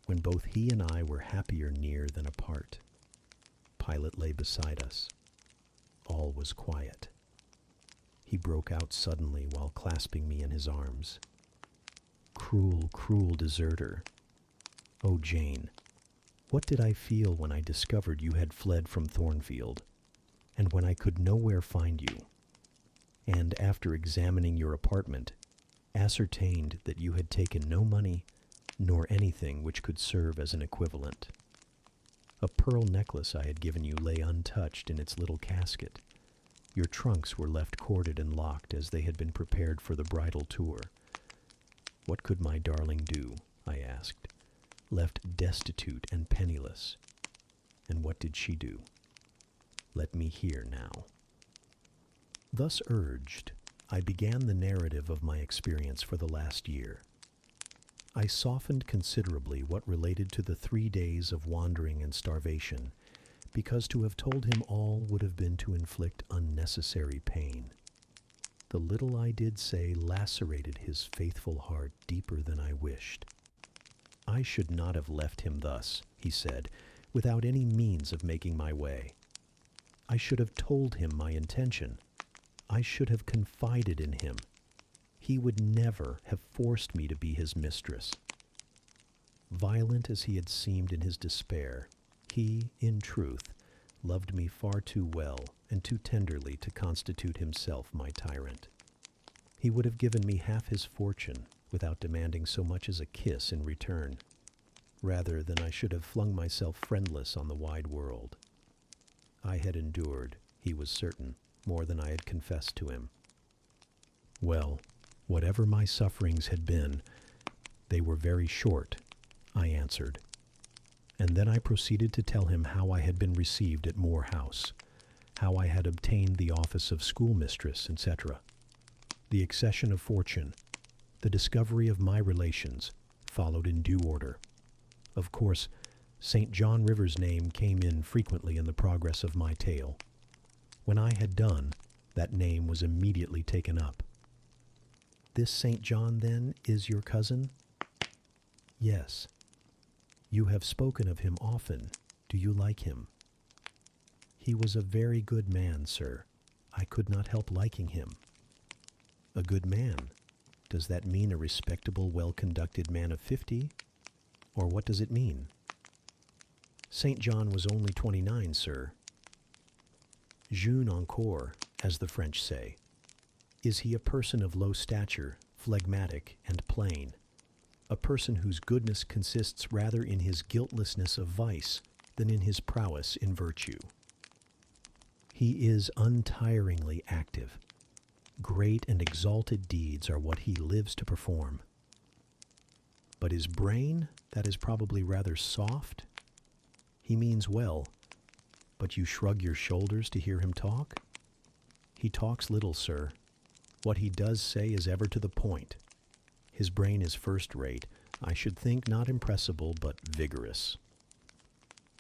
when both he and I were happier near than apart? Pilate lay beside us. All was quiet. He broke out suddenly while clasping me in his arms. "Cruel, cruel deserter! Oh, Jane, what did I feel when I discovered you had fled from Thornfield, and when I could nowhere find you, and after examining your apartment, ascertained that you had taken no money nor anything which could serve as an equivalent. A pearl necklace I had given you lay untouched in its little casket. Your trunks were left corded and locked as they had been prepared for the bridal tour. What could my darling do, I asked, left destitute and penniless? And what did she do? Let me hear now." Thus urged, I began the narrative of my experience for the last year. I softened considerably what related to the 3 days of wandering and starvation, because to have told him all would have been to inflict unnecessary pain. The little I did say lacerated his faithful heart deeper than I wished. "I should not have left him thus," he said, "without any means of making my way. I should have told him my intention. I should have confided in him. He would never have forced me to be his mistress." Violent as he had seemed in his despair, he, in truth, loved me far too well and too tenderly to constitute himself my tyrant. He would have given me half his fortune without demanding so much as a kiss in return, rather than I should have flung myself friendless on the wide world. I had endured, he was certain, more than I had confessed to him. Well, whatever my sufferings had been, they were very short, I answered. And then I proceeded to tell him how I had been received at Moor House, how I had obtained the office of schoolmistress, etc. The accession of fortune, the discovery of my relations, followed in due order. Of course, St. John River's name came in frequently in the progress of my tale. When I had done, that name was immediately taken up. "This St. John, then, is your cousin?" "Yes." "You have spoken of him often. Do you like him?" "He was a very good man, sir. I could not help liking him." "A good man? Does that mean a respectable, well-conducted man of 50? Or what does it mean?" "St. John was only 29, sir." "Jeune encore, as the French say. Is he a person of low stature, phlegmatic, and plain? A person whose goodness consists rather in his guiltlessness of vice than in his prowess in virtue?" "He is untiringly active. Great and exalted deeds are what he lives to perform. But his brain, that is probably rather soft. He means well, but you shrug your shoulders to hear him talk? He talks little, sir. What he does say is ever to the point. His brain is first-rate. I should think not impressible, but vigorous.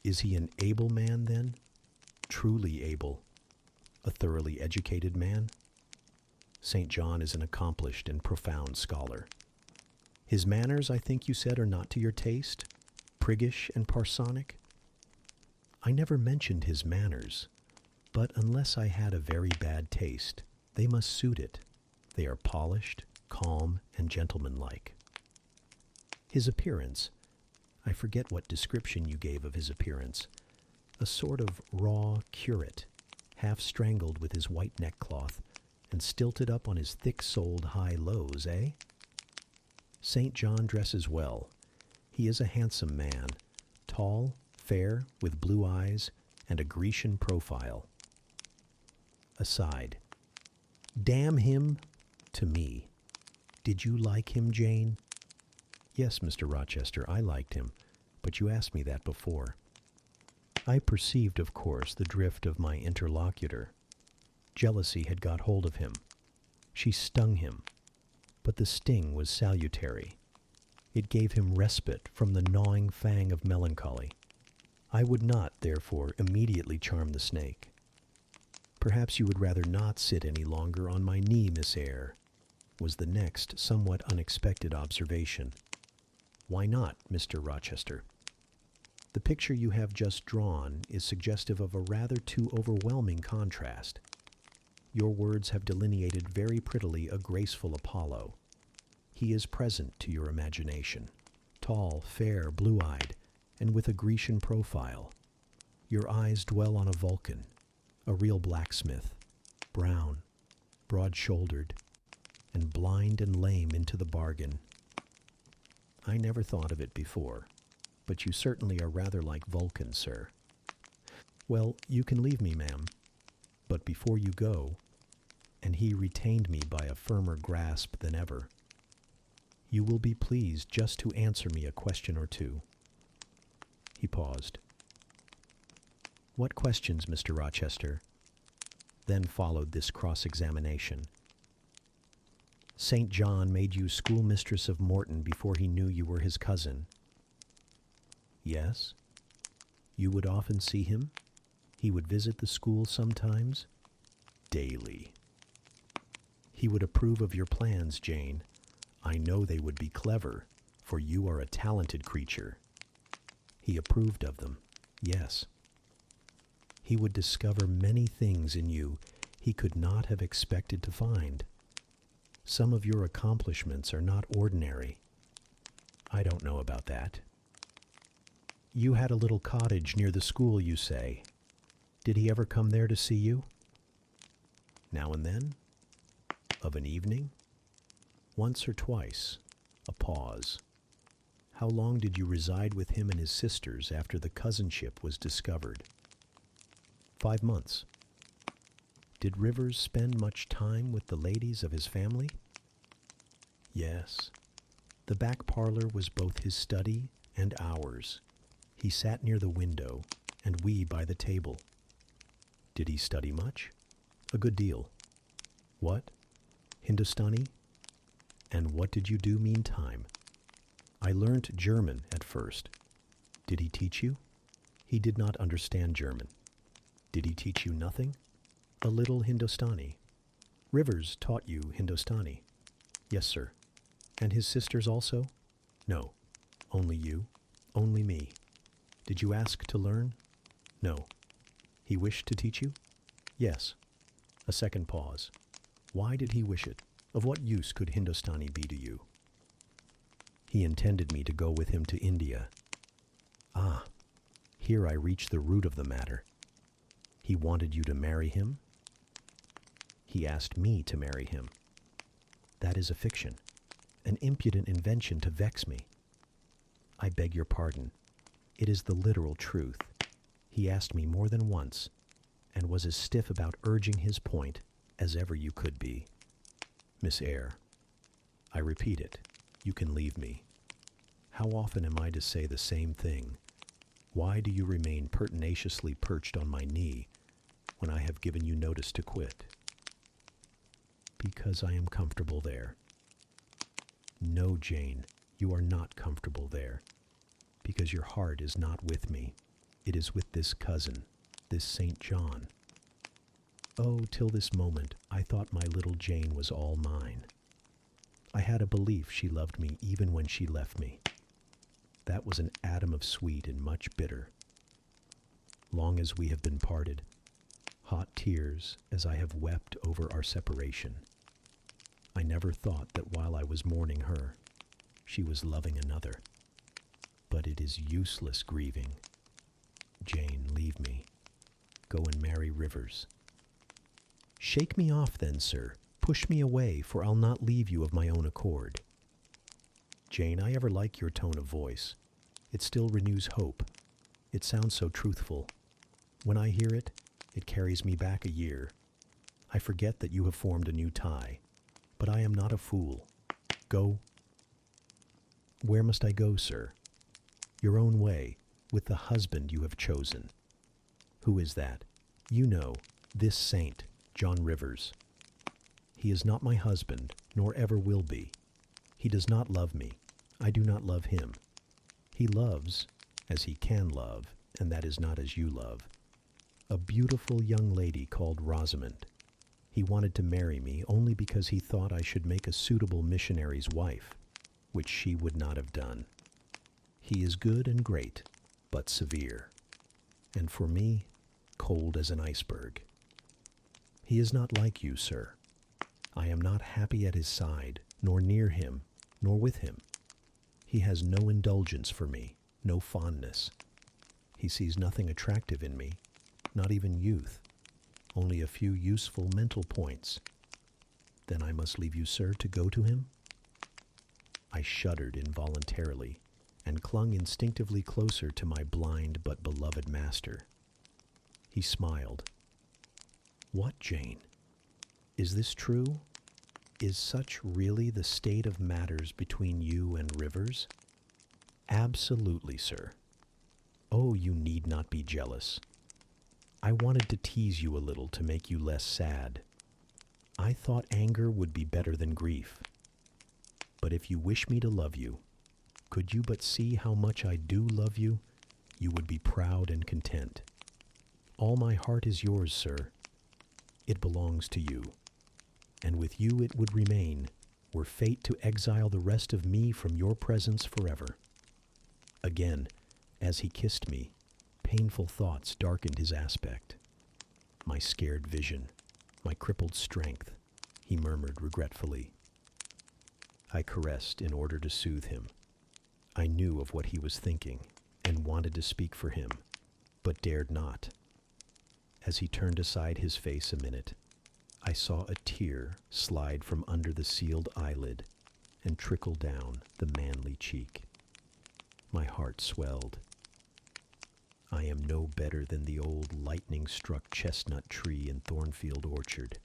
Is he an able man, then? Truly able. A thoroughly educated man? St. John is an accomplished and profound scholar. His manners, I think you said, are not to your taste? Priggish and parsonic? I never mentioned his manners, but unless I had a very bad taste, they must suit it. They are polished, calm, and gentlemanlike. His appearance, I forget what description you gave of his appearance, a sort of raw curate, half strangled with his white neckcloth, and stilted up on his thick-soled high-lows, eh? St. John dresses well. He is a handsome man, tall, fair, with blue eyes, and a Grecian profile. Aside. Damn him, to me. Did you like him, Jane? Yes, Mr. Rochester, I liked him, but you asked me that before. I perceived, of course, the drift of my interlocutor. Jealousy had got hold of him. She stung him, but the sting was salutary. It gave him respite from the gnawing fang of melancholy. I would not, therefore, immediately charm the snake. Perhaps you would rather not sit any longer on my knee, Miss Eyre, was the next somewhat unexpected observation. Why not, Mr. Rochester? The picture you have just drawn is suggestive of a rather too overwhelming contrast. Your words have delineated very prettily a graceful Apollo. He is present to your imagination, tall, fair, blue-eyed, and with a Grecian profile. Your eyes dwell on a Vulcan, a real blacksmith, brown, broad-shouldered, and blind and lame into the bargain. I never thought of it before, but you certainly are rather like Vulcan, sir. Well, you can leave me, ma'am, but before you go, and he retained me by a firmer grasp than ever, you will be pleased just to answer me a question or two. He paused. What questions, Mr. Rochester? Then followed this cross-examination. St. John made you schoolmistress of Morton before he knew you were his cousin. Yes. You would often see him? He would visit the school sometimes? Daily. He would approve of your plans, Jane. I know they would be clever, for you are a talented creature. He approved of them, yes. He would discover many things in you he could not have expected to find. Some of your accomplishments are not ordinary. I don't know about that. You had a little cottage near the school, you say. Did he ever come there to see you? Now and then? Of an evening? Once or twice. A pause. How long did you reside with him and his sisters after the cousinship was discovered? 5 months. Did Rivers spend much time with the ladies of his family? Yes. The back parlor was both his study and ours. He sat near the window, and we by the table. Did he study much? A good deal. What? Hindustani? And what did you do meantime? I learnt German at first. Did he teach you? He did not understand German. Did he teach you nothing? A little Hindustani. Rivers taught you Hindustani? Yes, sir. And his sisters also? No. Only you? Only me. Did you ask to learn? No. He wished to teach you? Yes. A second pause. Why did he wish it? Of what use could Hindustani be to you? He intended me to go with him to India. Ah, here I reach the root of the matter. He wanted you to marry him? He asked me to marry him. That is a fiction, an impudent invention to vex me. I beg your pardon. It is the literal truth. He asked me more than once, and was as stiff about urging his point as ever you could be. Miss Eyre. I repeat it. You can leave me. How often am I to say the same thing? Why do you remain pertinaciously perched on my knee when I have given you notice to quit? Because I am comfortable there. No, Jane, you are not comfortable there. Because your heart is not with me. It is with this cousin, this St. John. Oh, till this moment, I thought my little Jane was all mine. I had a belief she loved me even when she left me. That was an atom of sweet and much bitter. Long as we have been parted, hot tears as I have wept over our separation, I never thought that while I was mourning her, she was loving another. But it is useless grieving. Jane, leave me. Go and marry Rivers. Shake me off then, sir. Push me away, for I'll not leave you of my own accord. Jane, I ever like your tone of voice. It still renews hope. It sounds so truthful. When I hear it, it carries me back a year. I forget that you have formed a new tie. But I am not a fool. Go. Where must I go, sir? Your own way, with the husband you have chosen. Who is that? You know, this saint, John Rivers. He is not my husband, nor ever will be. He does not love me. I do not love him. He loves, as he can love, and that is not as you love, a beautiful young lady called Rosamond. He wanted to marry me only because he thought I should make a suitable missionary's wife, which she would not have done. He is good and great, but severe, and for me, cold as an iceberg. He is not like you, sir. I am not happy at his side, nor near him, nor with him. He has no indulgence for me, no fondness. He sees nothing attractive in me, not even youth, only a few useful mental points. Then I must leave you, sir, to go to him? I shuddered involuntarily, and clung instinctively closer to my blind but beloved master. He smiled. What, Jane? Is this true? Is such really the state of matters between you and Rivers? Absolutely, sir. Oh, you need not be jealous. I wanted to tease you a little to make you less sad. I thought anger would be better than grief. But if you wish me to love you, could you but see how much I do love you, you would be proud and content. All my heart is yours, sir. It belongs to you, and with you it would remain, were fate to exile the rest of me from your presence forever. Again, as he kissed me, painful thoughts darkened his aspect. My scared vision, my crippled strength, he murmured regretfully. I caressed in order to soothe him. I knew of what he was thinking, and wanted to speak for him, but dared not. As he turned aside his face a minute, I saw a tear slide from under the sealed eyelid and trickle down the manly cheek. My heart swelled. I am no better than the old lightning-struck chestnut tree in Thornfield Orchard,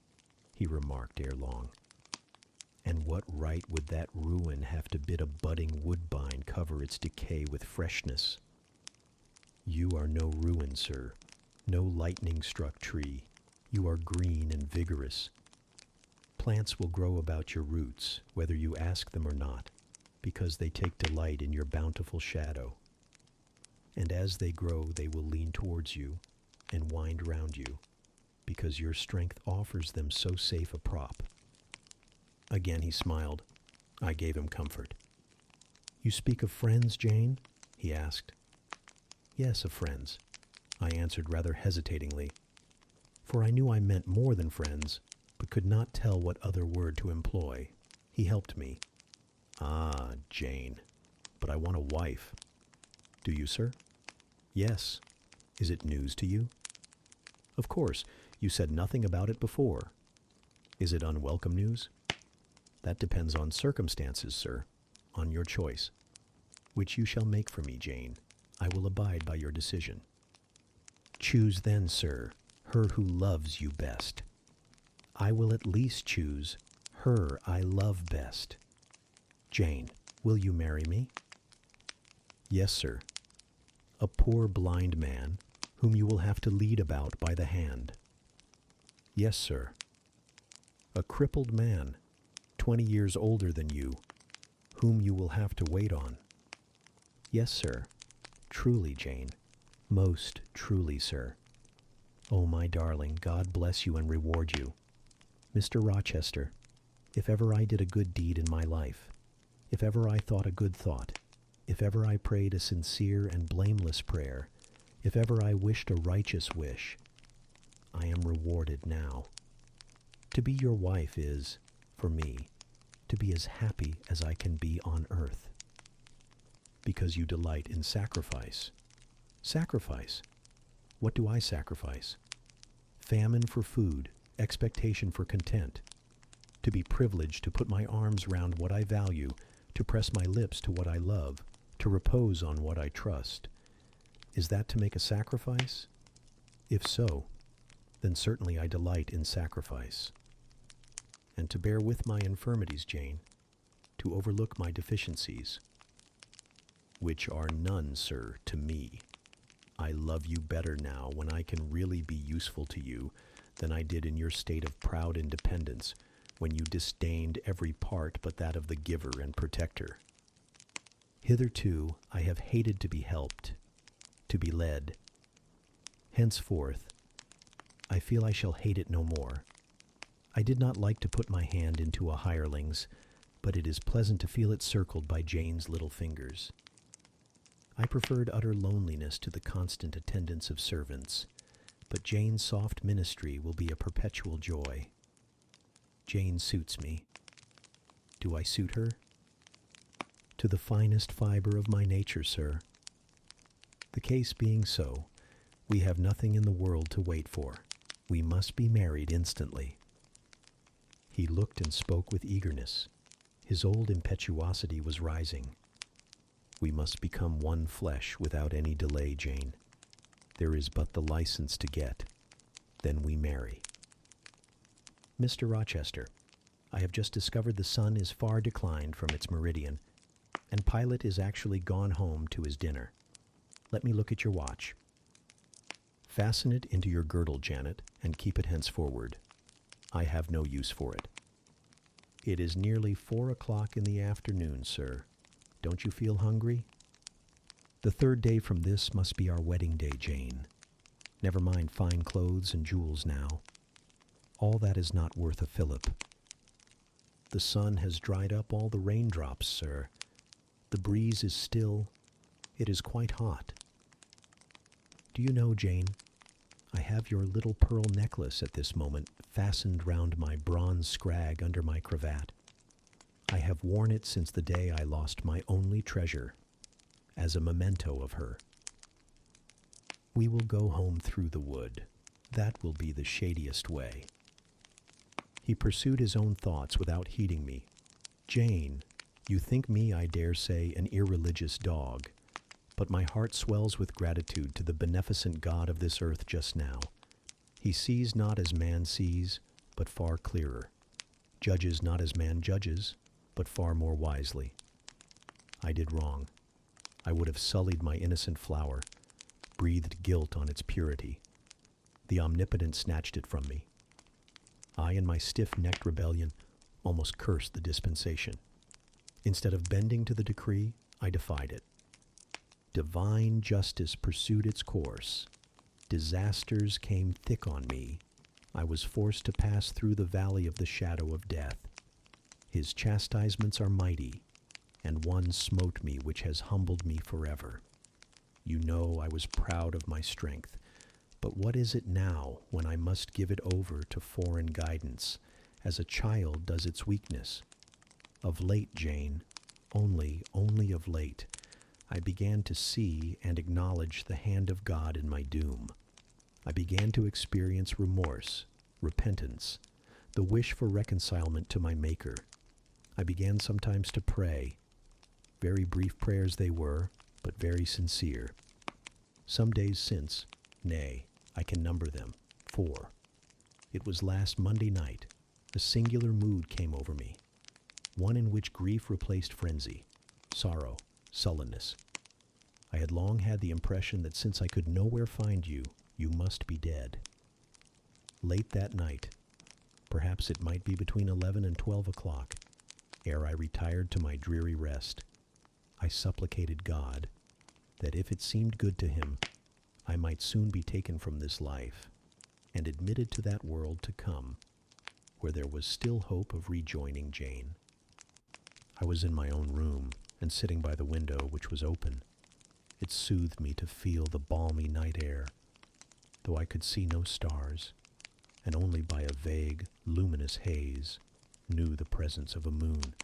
he remarked ere long. And what right would that ruin have to bid a budding woodbine cover its decay with freshness? You are no ruin, sir, no lightning-struck tree. You are green and vigorous. Plants will grow about your roots, whether you ask them or not, because they take delight in your bountiful shadow. And as they grow, they will lean towards you and wind round you, because your strength offers them so safe a prop. Again he smiled. I gave him comfort. You speak of friends, Jane? He asked. Yes, of friends, I answered rather hesitatingly, for I knew I meant more than friends, but could not tell what other word to employ. He helped me. Ah, Jane, but I want a wife. Do you, sir? Yes. Is it news to you? Of course, you said nothing about it before. Is it unwelcome news? That depends on circumstances, sir, on your choice, which you shall make for me, Jane. I will abide by your decision. Choose then, sir, her who loves you best. I will at least choose Her I love best. Jane, will you marry me? Yes, sir. A poor blind man, whom you will have to lead about by the hand. Yes, sir. A crippled man, 20 years older than you, whom you will have to wait on. Yes, sir. Truly, Jane. Most truly, sir. Oh, my darling, God bless you and reward you. Mr. Rochester, if ever I did a good deed in my life, if ever I thought a good thought, if ever I prayed a sincere and blameless prayer, if ever I wished a righteous wish, I am rewarded now. To be your wife is, for me, to be as happy as I can be on earth. Because you delight in sacrifice. Sacrifice? What do I sacrifice? Famine for food, expectation for content. To be privileged to put my arms round what I value, to press my lips to what I love, to repose on what I trust. Is that to make a sacrifice? If so, then certainly I delight in sacrifice. And to bear with my infirmities, Jane, to overlook my deficiencies, which are none, sir, to me. I love you better now when I can really be useful to you than I did in your state of proud independence, when you disdained every part but that of the giver and protector. Hitherto I have hated to be helped, to be led. Henceforth, I feel I shall hate it no more. I did not like to put my hand into a hireling's, but it is pleasant to feel it circled by Jane's little fingers. I preferred utter loneliness to the constant attendance of servants, but Jane's soft ministry will be a perpetual joy. Jane suits me. Do I suit her? To the finest fiber of my nature, sir. The case being so, we have nothing in the world to wait for. We must be married instantly. He looked and spoke with eagerness. His old impetuosity was rising. We must become one flesh without any delay, Jane. There is but the license to get. Then we marry. Mr. Rochester, I have just discovered the sun is far declined from its meridian, and Pilot is actually gone home to his dinner. Let me look at your watch. Fasten it into your girdle, Janet, and keep it henceforward. I have no use for it. It is nearly 4 o'clock in the afternoon, sir. Don't you feel hungry? The 3rd day from this must be our wedding day, Jane. Never mind fine clothes and jewels now. All that is not worth a fillip. The sun has dried up all the raindrops, sir. The breeze is still. It is quite hot. Do you know, Jane, I have your little pearl necklace at this moment fastened round my bronze scrag under my cravat. I have worn it since the day I lost my only treasure, as a memento of her. We will go home through the wood. That will be the shadiest way. He pursued his own thoughts without heeding me. Jane, you think me, I dare say, an irreligious dog, but my heart swells with gratitude to the beneficent God of this earth just now. He sees not as man sees, but far clearer, judges not as man judges, but far more wisely. I did wrong. I would have sullied my innocent flower, breathed guilt on its purity. The Omnipotent snatched it from me. I, in my stiff-necked rebellion, almost cursed the dispensation. Instead of bending to the decree, I defied it. Divine justice pursued its course. Disasters came thick on me. I was forced to pass through the valley of the shadow of death. His chastisements are mighty, and one smote me which has humbled me forever. You know I was proud of my strength, but what is it now when I must give it over to foreign guidance, as a child does its weakness? Of late, Jane, only of late, I began to see and acknowledge the hand of God in my doom. I began to experience remorse, repentance, the wish for reconcilement to my Maker. I began sometimes to pray. Very brief prayers they were, but very sincere. Some days since, nay, I can number them, 4. It was last Monday night. A singular mood came over me, one in which grief replaced frenzy, sorrow, sullenness. I had long had the impression that since I could nowhere find you, you must be dead. Late that night, perhaps it might be between 11 and 12 o'clock, ere I retired to my dreary rest, I supplicated God that if it seemed good to him, I might soon be taken from this life and admitted to that world to come, where there was still hope of rejoining Jane. I was in my own room and sitting by the window, which was open. It soothed me to feel the balmy night air, though I could see no stars, and only by a vague, luminous haze knew the presence of a moon.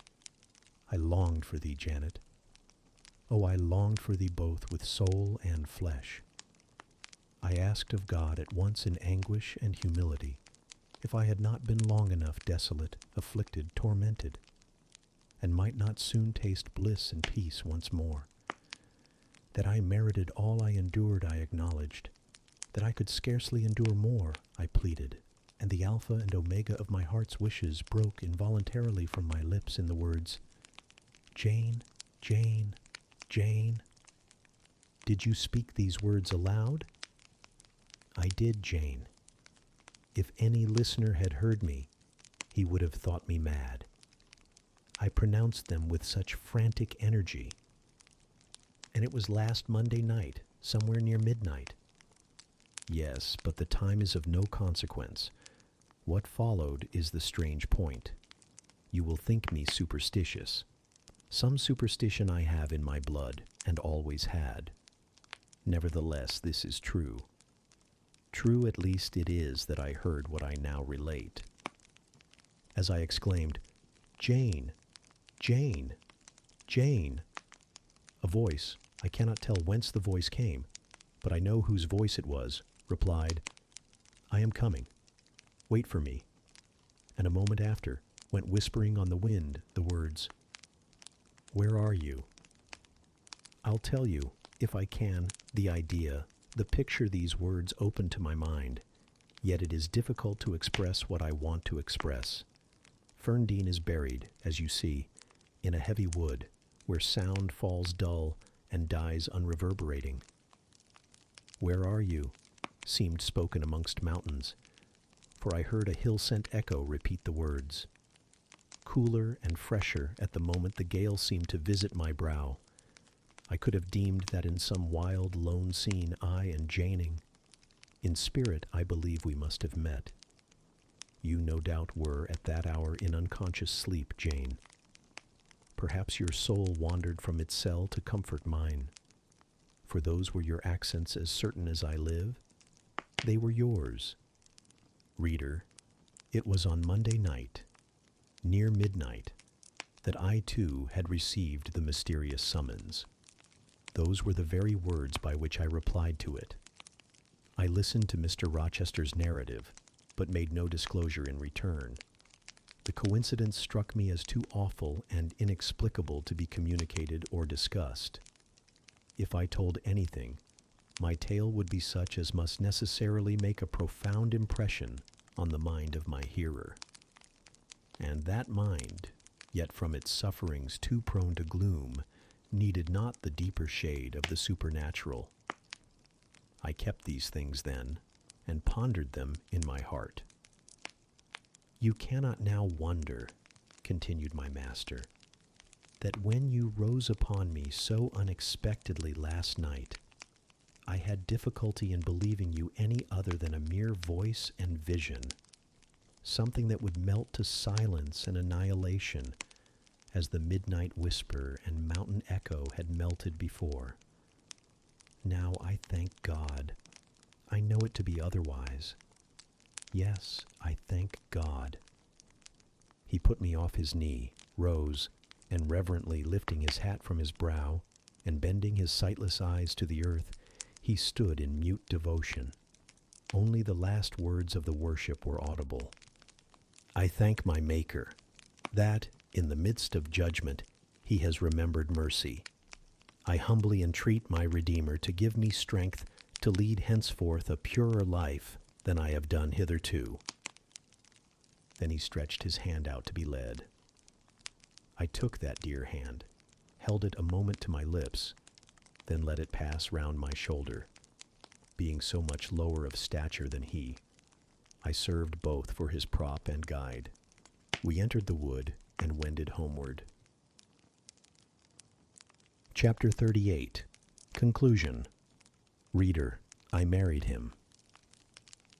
I longed for thee, Janet. Oh, I longed for thee both with soul and flesh. I asked of God at once in anguish and humility if I had not been long enough desolate, afflicted, tormented, and might not soon taste bliss and peace once more. That I merited all I endured I acknowledged. That I could scarcely endure more, I pleaded, and the alpha and omega of my heart's wishes broke involuntarily from my lips in the words, Jane, Jane, Jane. Did you speak these words aloud? I did, Jane. If any listener had heard me, he would have thought me mad. I pronounced them with such frantic energy. And it was last Monday night, somewhere near midnight. Yes, but the time is of no consequence. What followed is the strange point. You will think me superstitious. Some superstition I have in my blood, and always had. Nevertheless, this is true. True at least it is that I heard what I now relate. As I exclaimed, Jane, Jane, Jane, a voice, I cannot tell whence the voice came, but I know whose voice it was, replied, I am coming. Wait for me. And a moment after went whispering on the wind the words, Where are you? I'll tell you, if I can, the idea, the picture these words open to my mind, yet it is difficult to express what I want to express. Ferndean is buried, as you see, in a heavy wood, where sound falls dull and dies unreverberating. Where are you? Seemed spoken amongst mountains, for I heard a hill-sent echo repeat the words. Cooler and fresher at the moment the gale seemed to visit my brow. I could have deemed that in some wild, lone scene I and Janing, in spirit I believe we must have met. You no doubt were at that hour in unconscious sleep, Jane. Perhaps your soul wandered from its cell to comfort mine. For those were your accents as certain as I live. They were yours. Reader, it was on Monday night, near midnight, that I too had received the mysterious summons. Those were the very words by which I replied to it. I listened to Mr. Rochester's narrative, but made no disclosure in return. The coincidence struck me as too awful and inexplicable to be communicated or discussed. If I told anything, my tale would be such as must necessarily make a profound impression on the mind of my hearer. And that mind, yet from its sufferings too prone to gloom, needed not the deeper shade of the supernatural. I kept these things then, and pondered them in my heart. You cannot now wonder, continued my master, that when you rose upon me so unexpectedly last night, I had difficulty in believing you any other than a mere voice and vision, something that would melt to silence and annihilation, as the midnight whisper and mountain echo had melted before. Now I thank God. I know it to be otherwise. Yes, I thank God. He put me off his knee, rose, and reverently lifting his hat from his brow, and bending his sightless eyes to the earth, he stood in mute devotion. Only the last words of the worship were audible. I thank my Maker, that, in the midst of judgment, he has remembered mercy. I humbly entreat my Redeemer to give me strength to lead henceforth a purer life than I have done hitherto. Then he stretched his hand out to be led. I took that dear hand, held it a moment to my lips, then let it pass round my shoulder. Being so much lower of stature than he, I served both for his prop and guide. We entered the wood and wended homeward. Chapter 38. Conclusion. Reader, I married him.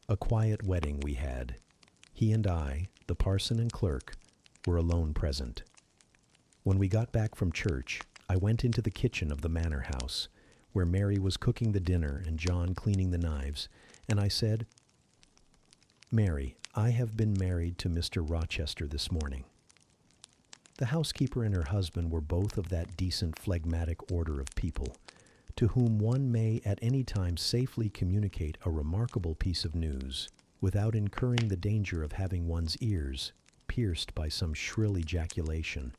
A quiet wedding we had. He and I, the parson and clerk, were alone present. When we got back from church, I went into the kitchen of the manor house, where Mary was cooking the dinner and John cleaning the knives, and I said, "Mary, I have been married to Mr. Rochester this morning." The housekeeper and her husband were both of that decent phlegmatic order of people, to whom one may at any time safely communicate a remarkable piece of news, without incurring the danger of having one's ears pierced by some shrill ejaculation,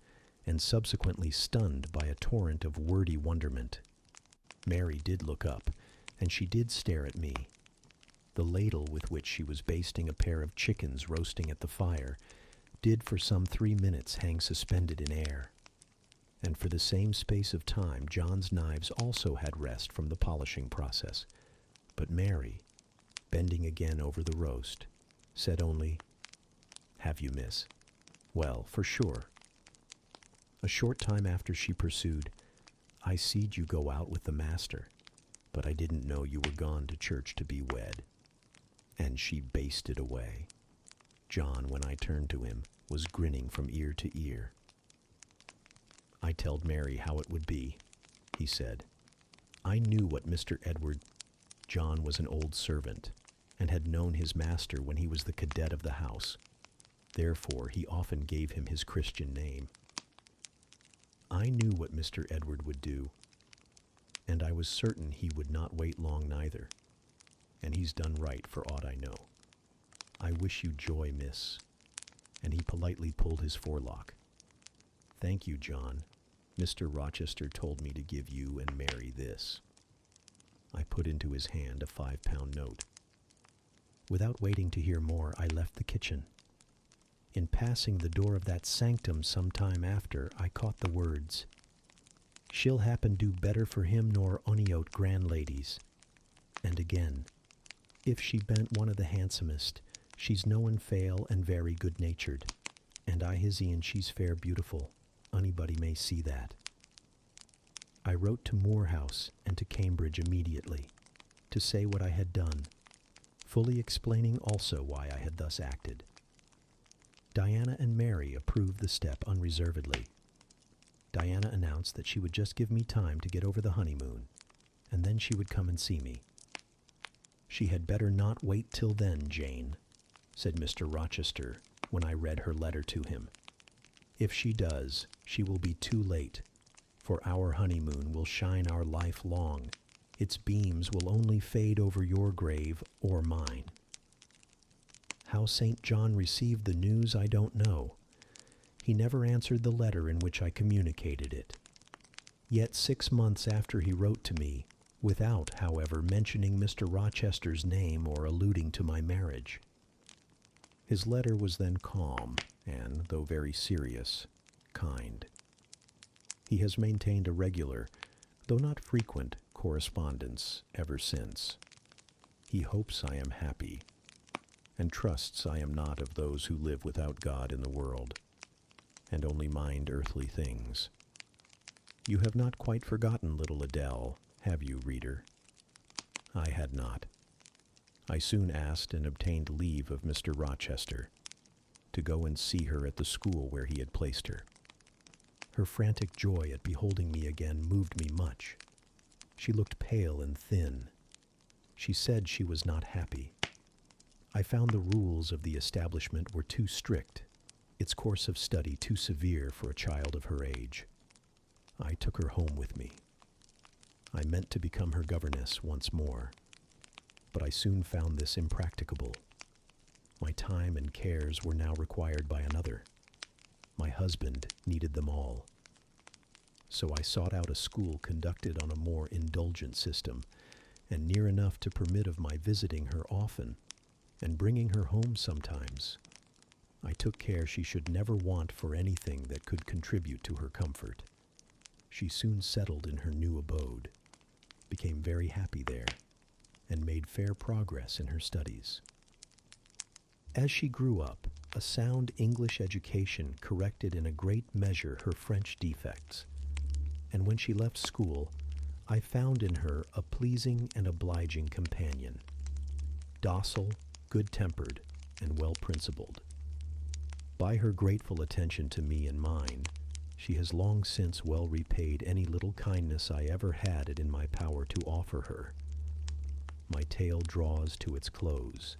and subsequently stunned by a torrent of wordy wonderment. Mary did look up, and she did stare at me. The ladle with which she was basting a pair of chickens roasting at the fire did for some 3 minutes hang suspended in air, and for the same space of time John's knives also had rest from the polishing process. But Mary, bending again over the roast, said only, "Have you, miss? Well, for sure." A short time after she pursued, "I seed you go out with the master, but I didn't know you were gone to church to be wed." And she basted away. John, when I turned to him, was grinning from ear to ear. "I telled Mary how it would be," he said. "I knew what Mr. Edward—" John was an old servant, and had known his master when he was the cadet of the house. Therefore he often gave him his Christian name. "I knew what Mr. Edward would do, and I was certain he would not wait long neither, and he's done right for aught I know. I wish you joy, miss," and he politely pulled his forelock. "Thank you, John. Mr. Rochester told me to give you and Mary this." I put into his hand a 5-pound note. Without waiting to hear more, I left the kitchen. In passing the door of that sanctum some time after, I caught the words, "She'll happen do better for him nor ony o't grand ladies." And again, "If she ben't one of the handsomest, she's noan fail and very good-natured, and I his e'en she's fair beautiful. Anybody may see that." I wrote to Moor House and to Cambridge immediately, to say what I had done, fully explaining also why I had thus acted. Diana and Mary approved the step unreservedly. Diana announced that she would just give me time to get over the honeymoon, and then she would come and see me. "She had better not wait till then, Jane," said Mr. Rochester when I read her letter to him. "If she does, she will be too late, for our honeymoon will shine our life long. Its beams will only fade over your grave or mine." How St. John received the news I don't know. He never answered the letter in which I communicated it. Yet 6 months after he wrote to me, without, however, mentioning Mr. Rochester's name or alluding to my marriage. His letter was then calm and, though very serious, kind. He has maintained a regular, though not frequent, correspondence ever since. He hopes I am happy, and trusts I am not of those who live without God in the world, and only mind earthly things. You have not quite forgotten little Adele, have you, reader? I had not. I soon asked and obtained leave of Mr. Rochester to go and see her at the school where he had placed her. Her frantic joy at beholding me again moved me much. She looked pale and thin. She said she was not happy. I found the rules of the establishment were too strict, its course of study too severe for a child of her age. I took her home with me. I meant to become her governess once more, but I soon found this impracticable. My time and cares were now required by another. My husband needed them all. So I sought out a school conducted on a more indulgent system, and near enough to permit of my visiting her often and bringing her home sometimes. I took care she should never want for anything that could contribute to her comfort. She soon settled in her new abode, became very happy there, and made fair progress in her studies. As she grew up, a sound English education corrected in a great measure her French defects, and when she left school, I found in her a pleasing and obliging companion, docile, good-tempered, and well-principled. By her grateful attention to me and mine, she has long since well repaid any little kindness I ever had it in my power to offer her. My tale draws to its close.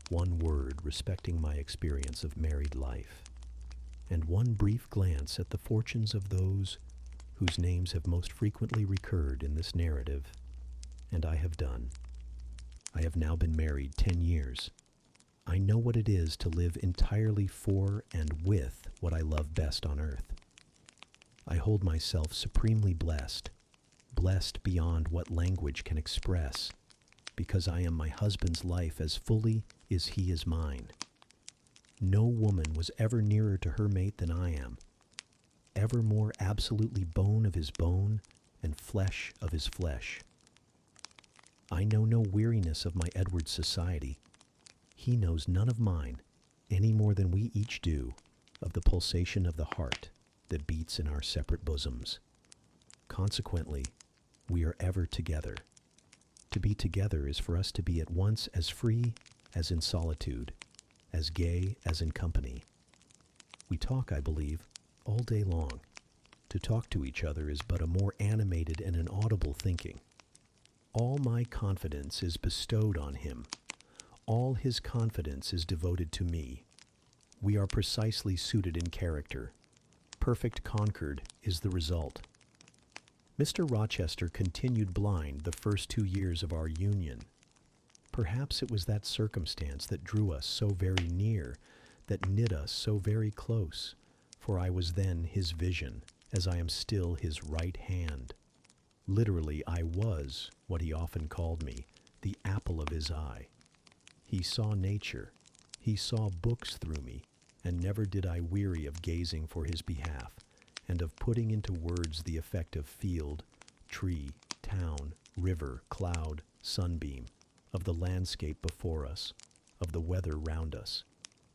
One word respecting my experience of married life, and one brief glance at the fortunes of those whose names have most frequently recurred in this narrative, and I have done. I have now been married 10 years. I know what it is to live entirely for and with what I love best on earth. I hold myself supremely blessed, blessed beyond what language can express, because I am my husband's life as fully as he is mine. No woman was ever nearer to her mate than I am, ever more absolutely bone of his bone and flesh of his flesh. I know no weariness of my Edward's society. He knows none of mine, any more than we each do of the pulsation of the heart that beats in our separate bosoms. Consequently, we are ever together. To be together is for us to be at once as free as in solitude, as gay as in company. We talk, I believe, all day long. To talk to each other is but a more animated and inaudible thinking. All my confidence is bestowed on him. All his confidence is devoted to me. We are precisely suited in character. Perfect concord is the result. Mr. Rochester continued blind the first 2 years of our union. Perhaps it was that circumstance that drew us so very near, that knit us so very close, for I was then his vision, as I am still his right hand. Literally, I was, what he often called me, the apple of his eye. He saw nature, he saw books through me, and never did I weary of gazing for his behalf, and of putting into words the effect of field, tree, town, river, cloud, sunbeam, of the landscape before us, of the weather round us,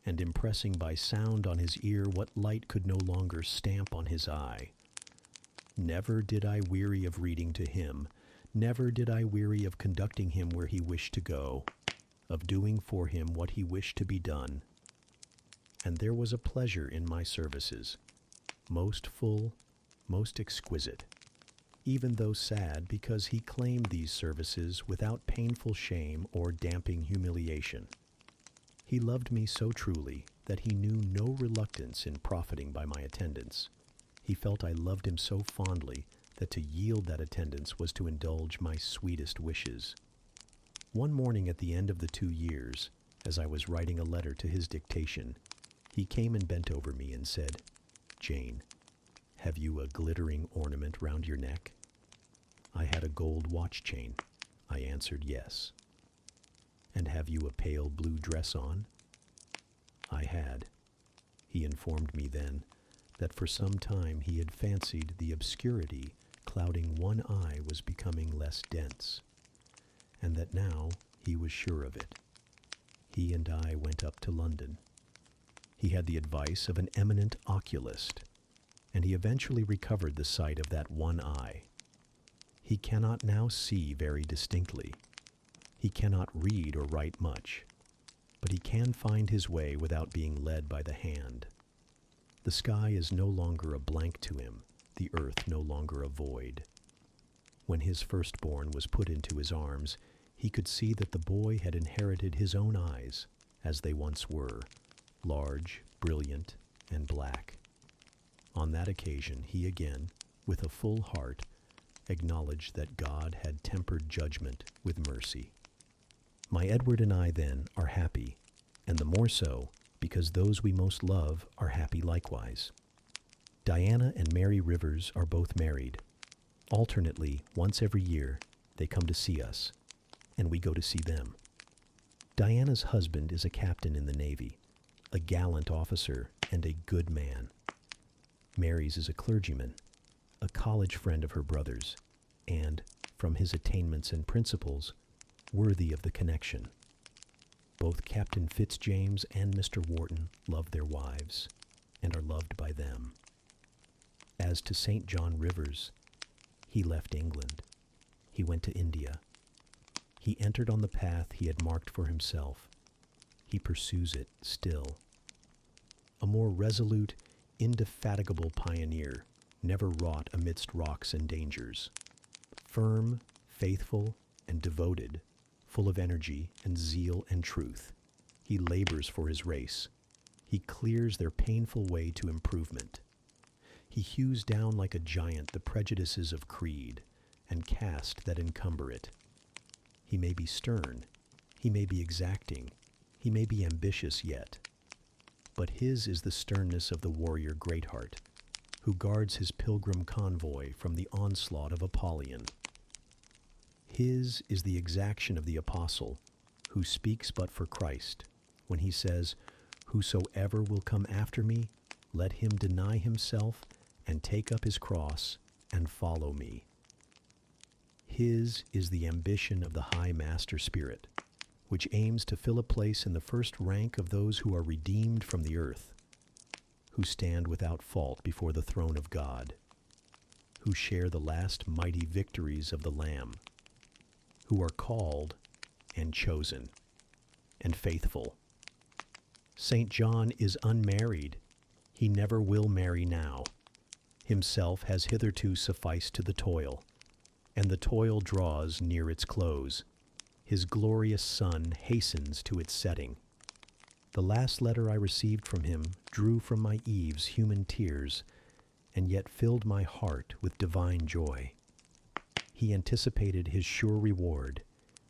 and impressing by sound on his ear what light could no longer stamp on his eye. Never did I weary of reading to him, never did I weary of conducting him where he wished to go, of doing for him what he wished to be done. And there was a pleasure in my services, most full, most exquisite, even though sad, because he claimed these services without painful shame or damping humiliation. He loved me so truly that he knew no reluctance in profiting by my attendance. He felt I loved him so fondly that to yield that attendance was to indulge my sweetest wishes. One morning at the end of the 2 years, as I was writing a letter to his dictation, he came and bent over me and said, "Jane, have you a glittering ornament round your neck?" I had a gold watch chain. I answered yes. "And have you a pale blue dress on?" I had. He informed me then that for some time he had fancied the obscurity clouding one eye was becoming less dense, and that now he was sure of it. He and I went up to London. He had the advice of an eminent oculist, and he eventually recovered the sight of that one eye. He cannot now see very distinctly. He cannot read or write much, but he can find his way without being led by the hand. The sky is no longer a blank to him, the earth no longer a void. When his firstborn was put into his arms, he could see that the boy had inherited his own eyes, as they once were, large, brilliant, and black. On that occasion, he again, with a full heart, acknowledged that God had tempered judgment with mercy. My Edward and I, then, are happy, and the more so because those we most love are happy likewise. Diana and Mary Rivers are both married. Alternately, once every year, they come to see us, and we go to see them. Diana's husband is a captain in the Navy. a gallant officer, and a good man. Mary's is a clergyman, a college friend of her brother's, and, from his attainments and principles, worthy of the connection. Both Captain Fitzjames and Mr. Wharton love their wives, and are loved by them. As to St. John Rivers, he left England. He went to India. He entered on the path he had marked for himself. He pursues it still. A more resolute, indefatigable pioneer never wrought amidst rocks and dangers. Firm, faithful, and devoted, full of energy and zeal and truth, he labors for his race. He clears their painful way to improvement. He hews down like a giant the prejudices of creed and caste that encumber it. He may be stern, he may be exacting, he may be ambitious yet, but his is the sternness of the warrior Greatheart, who guards his pilgrim convoy from the onslaught of Apollyon. His is the exaction of the apostle, who speaks but for Christ, when he says, "Whosoever will come after me, let him deny himself and take up his cross and follow me." His is the ambition of the high master spirit, which aims to fill a place in the first rank of those who are redeemed from the earth, who stand without fault before the throne of God, who share the last mighty victories of the Lamb, who are called and chosen and faithful. St. John is unmarried. He never will marry now. Himself has hitherto sufficed to the toil, and the toil draws near its close. His glorious sun hastens to its setting. The last letter I received from him drew from my eaves human tears, and yet filled my heart with divine joy. He anticipated his sure reward,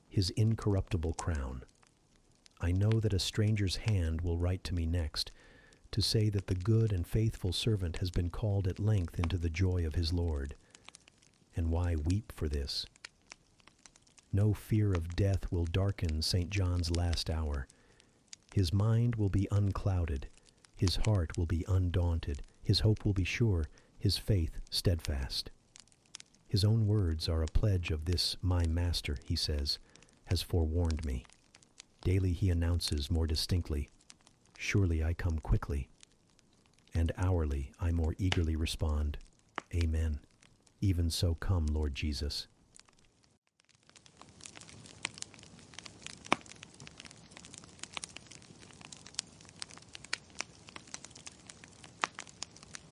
his incorruptible crown. I know that a stranger's hand will write to me next, to say that the good and faithful servant has been called at length into the joy of his Lord. And why weep for this? No fear of death will darken St. John's last hour. His mind will be unclouded, his heart will be undaunted, his hope will be sure, his faith steadfast. His own words are a pledge of this. My master, he says, has forewarned me. Daily he announces more distinctly, surely I come quickly. And hourly I more eagerly respond, Amen. Even so come, Lord Jesus.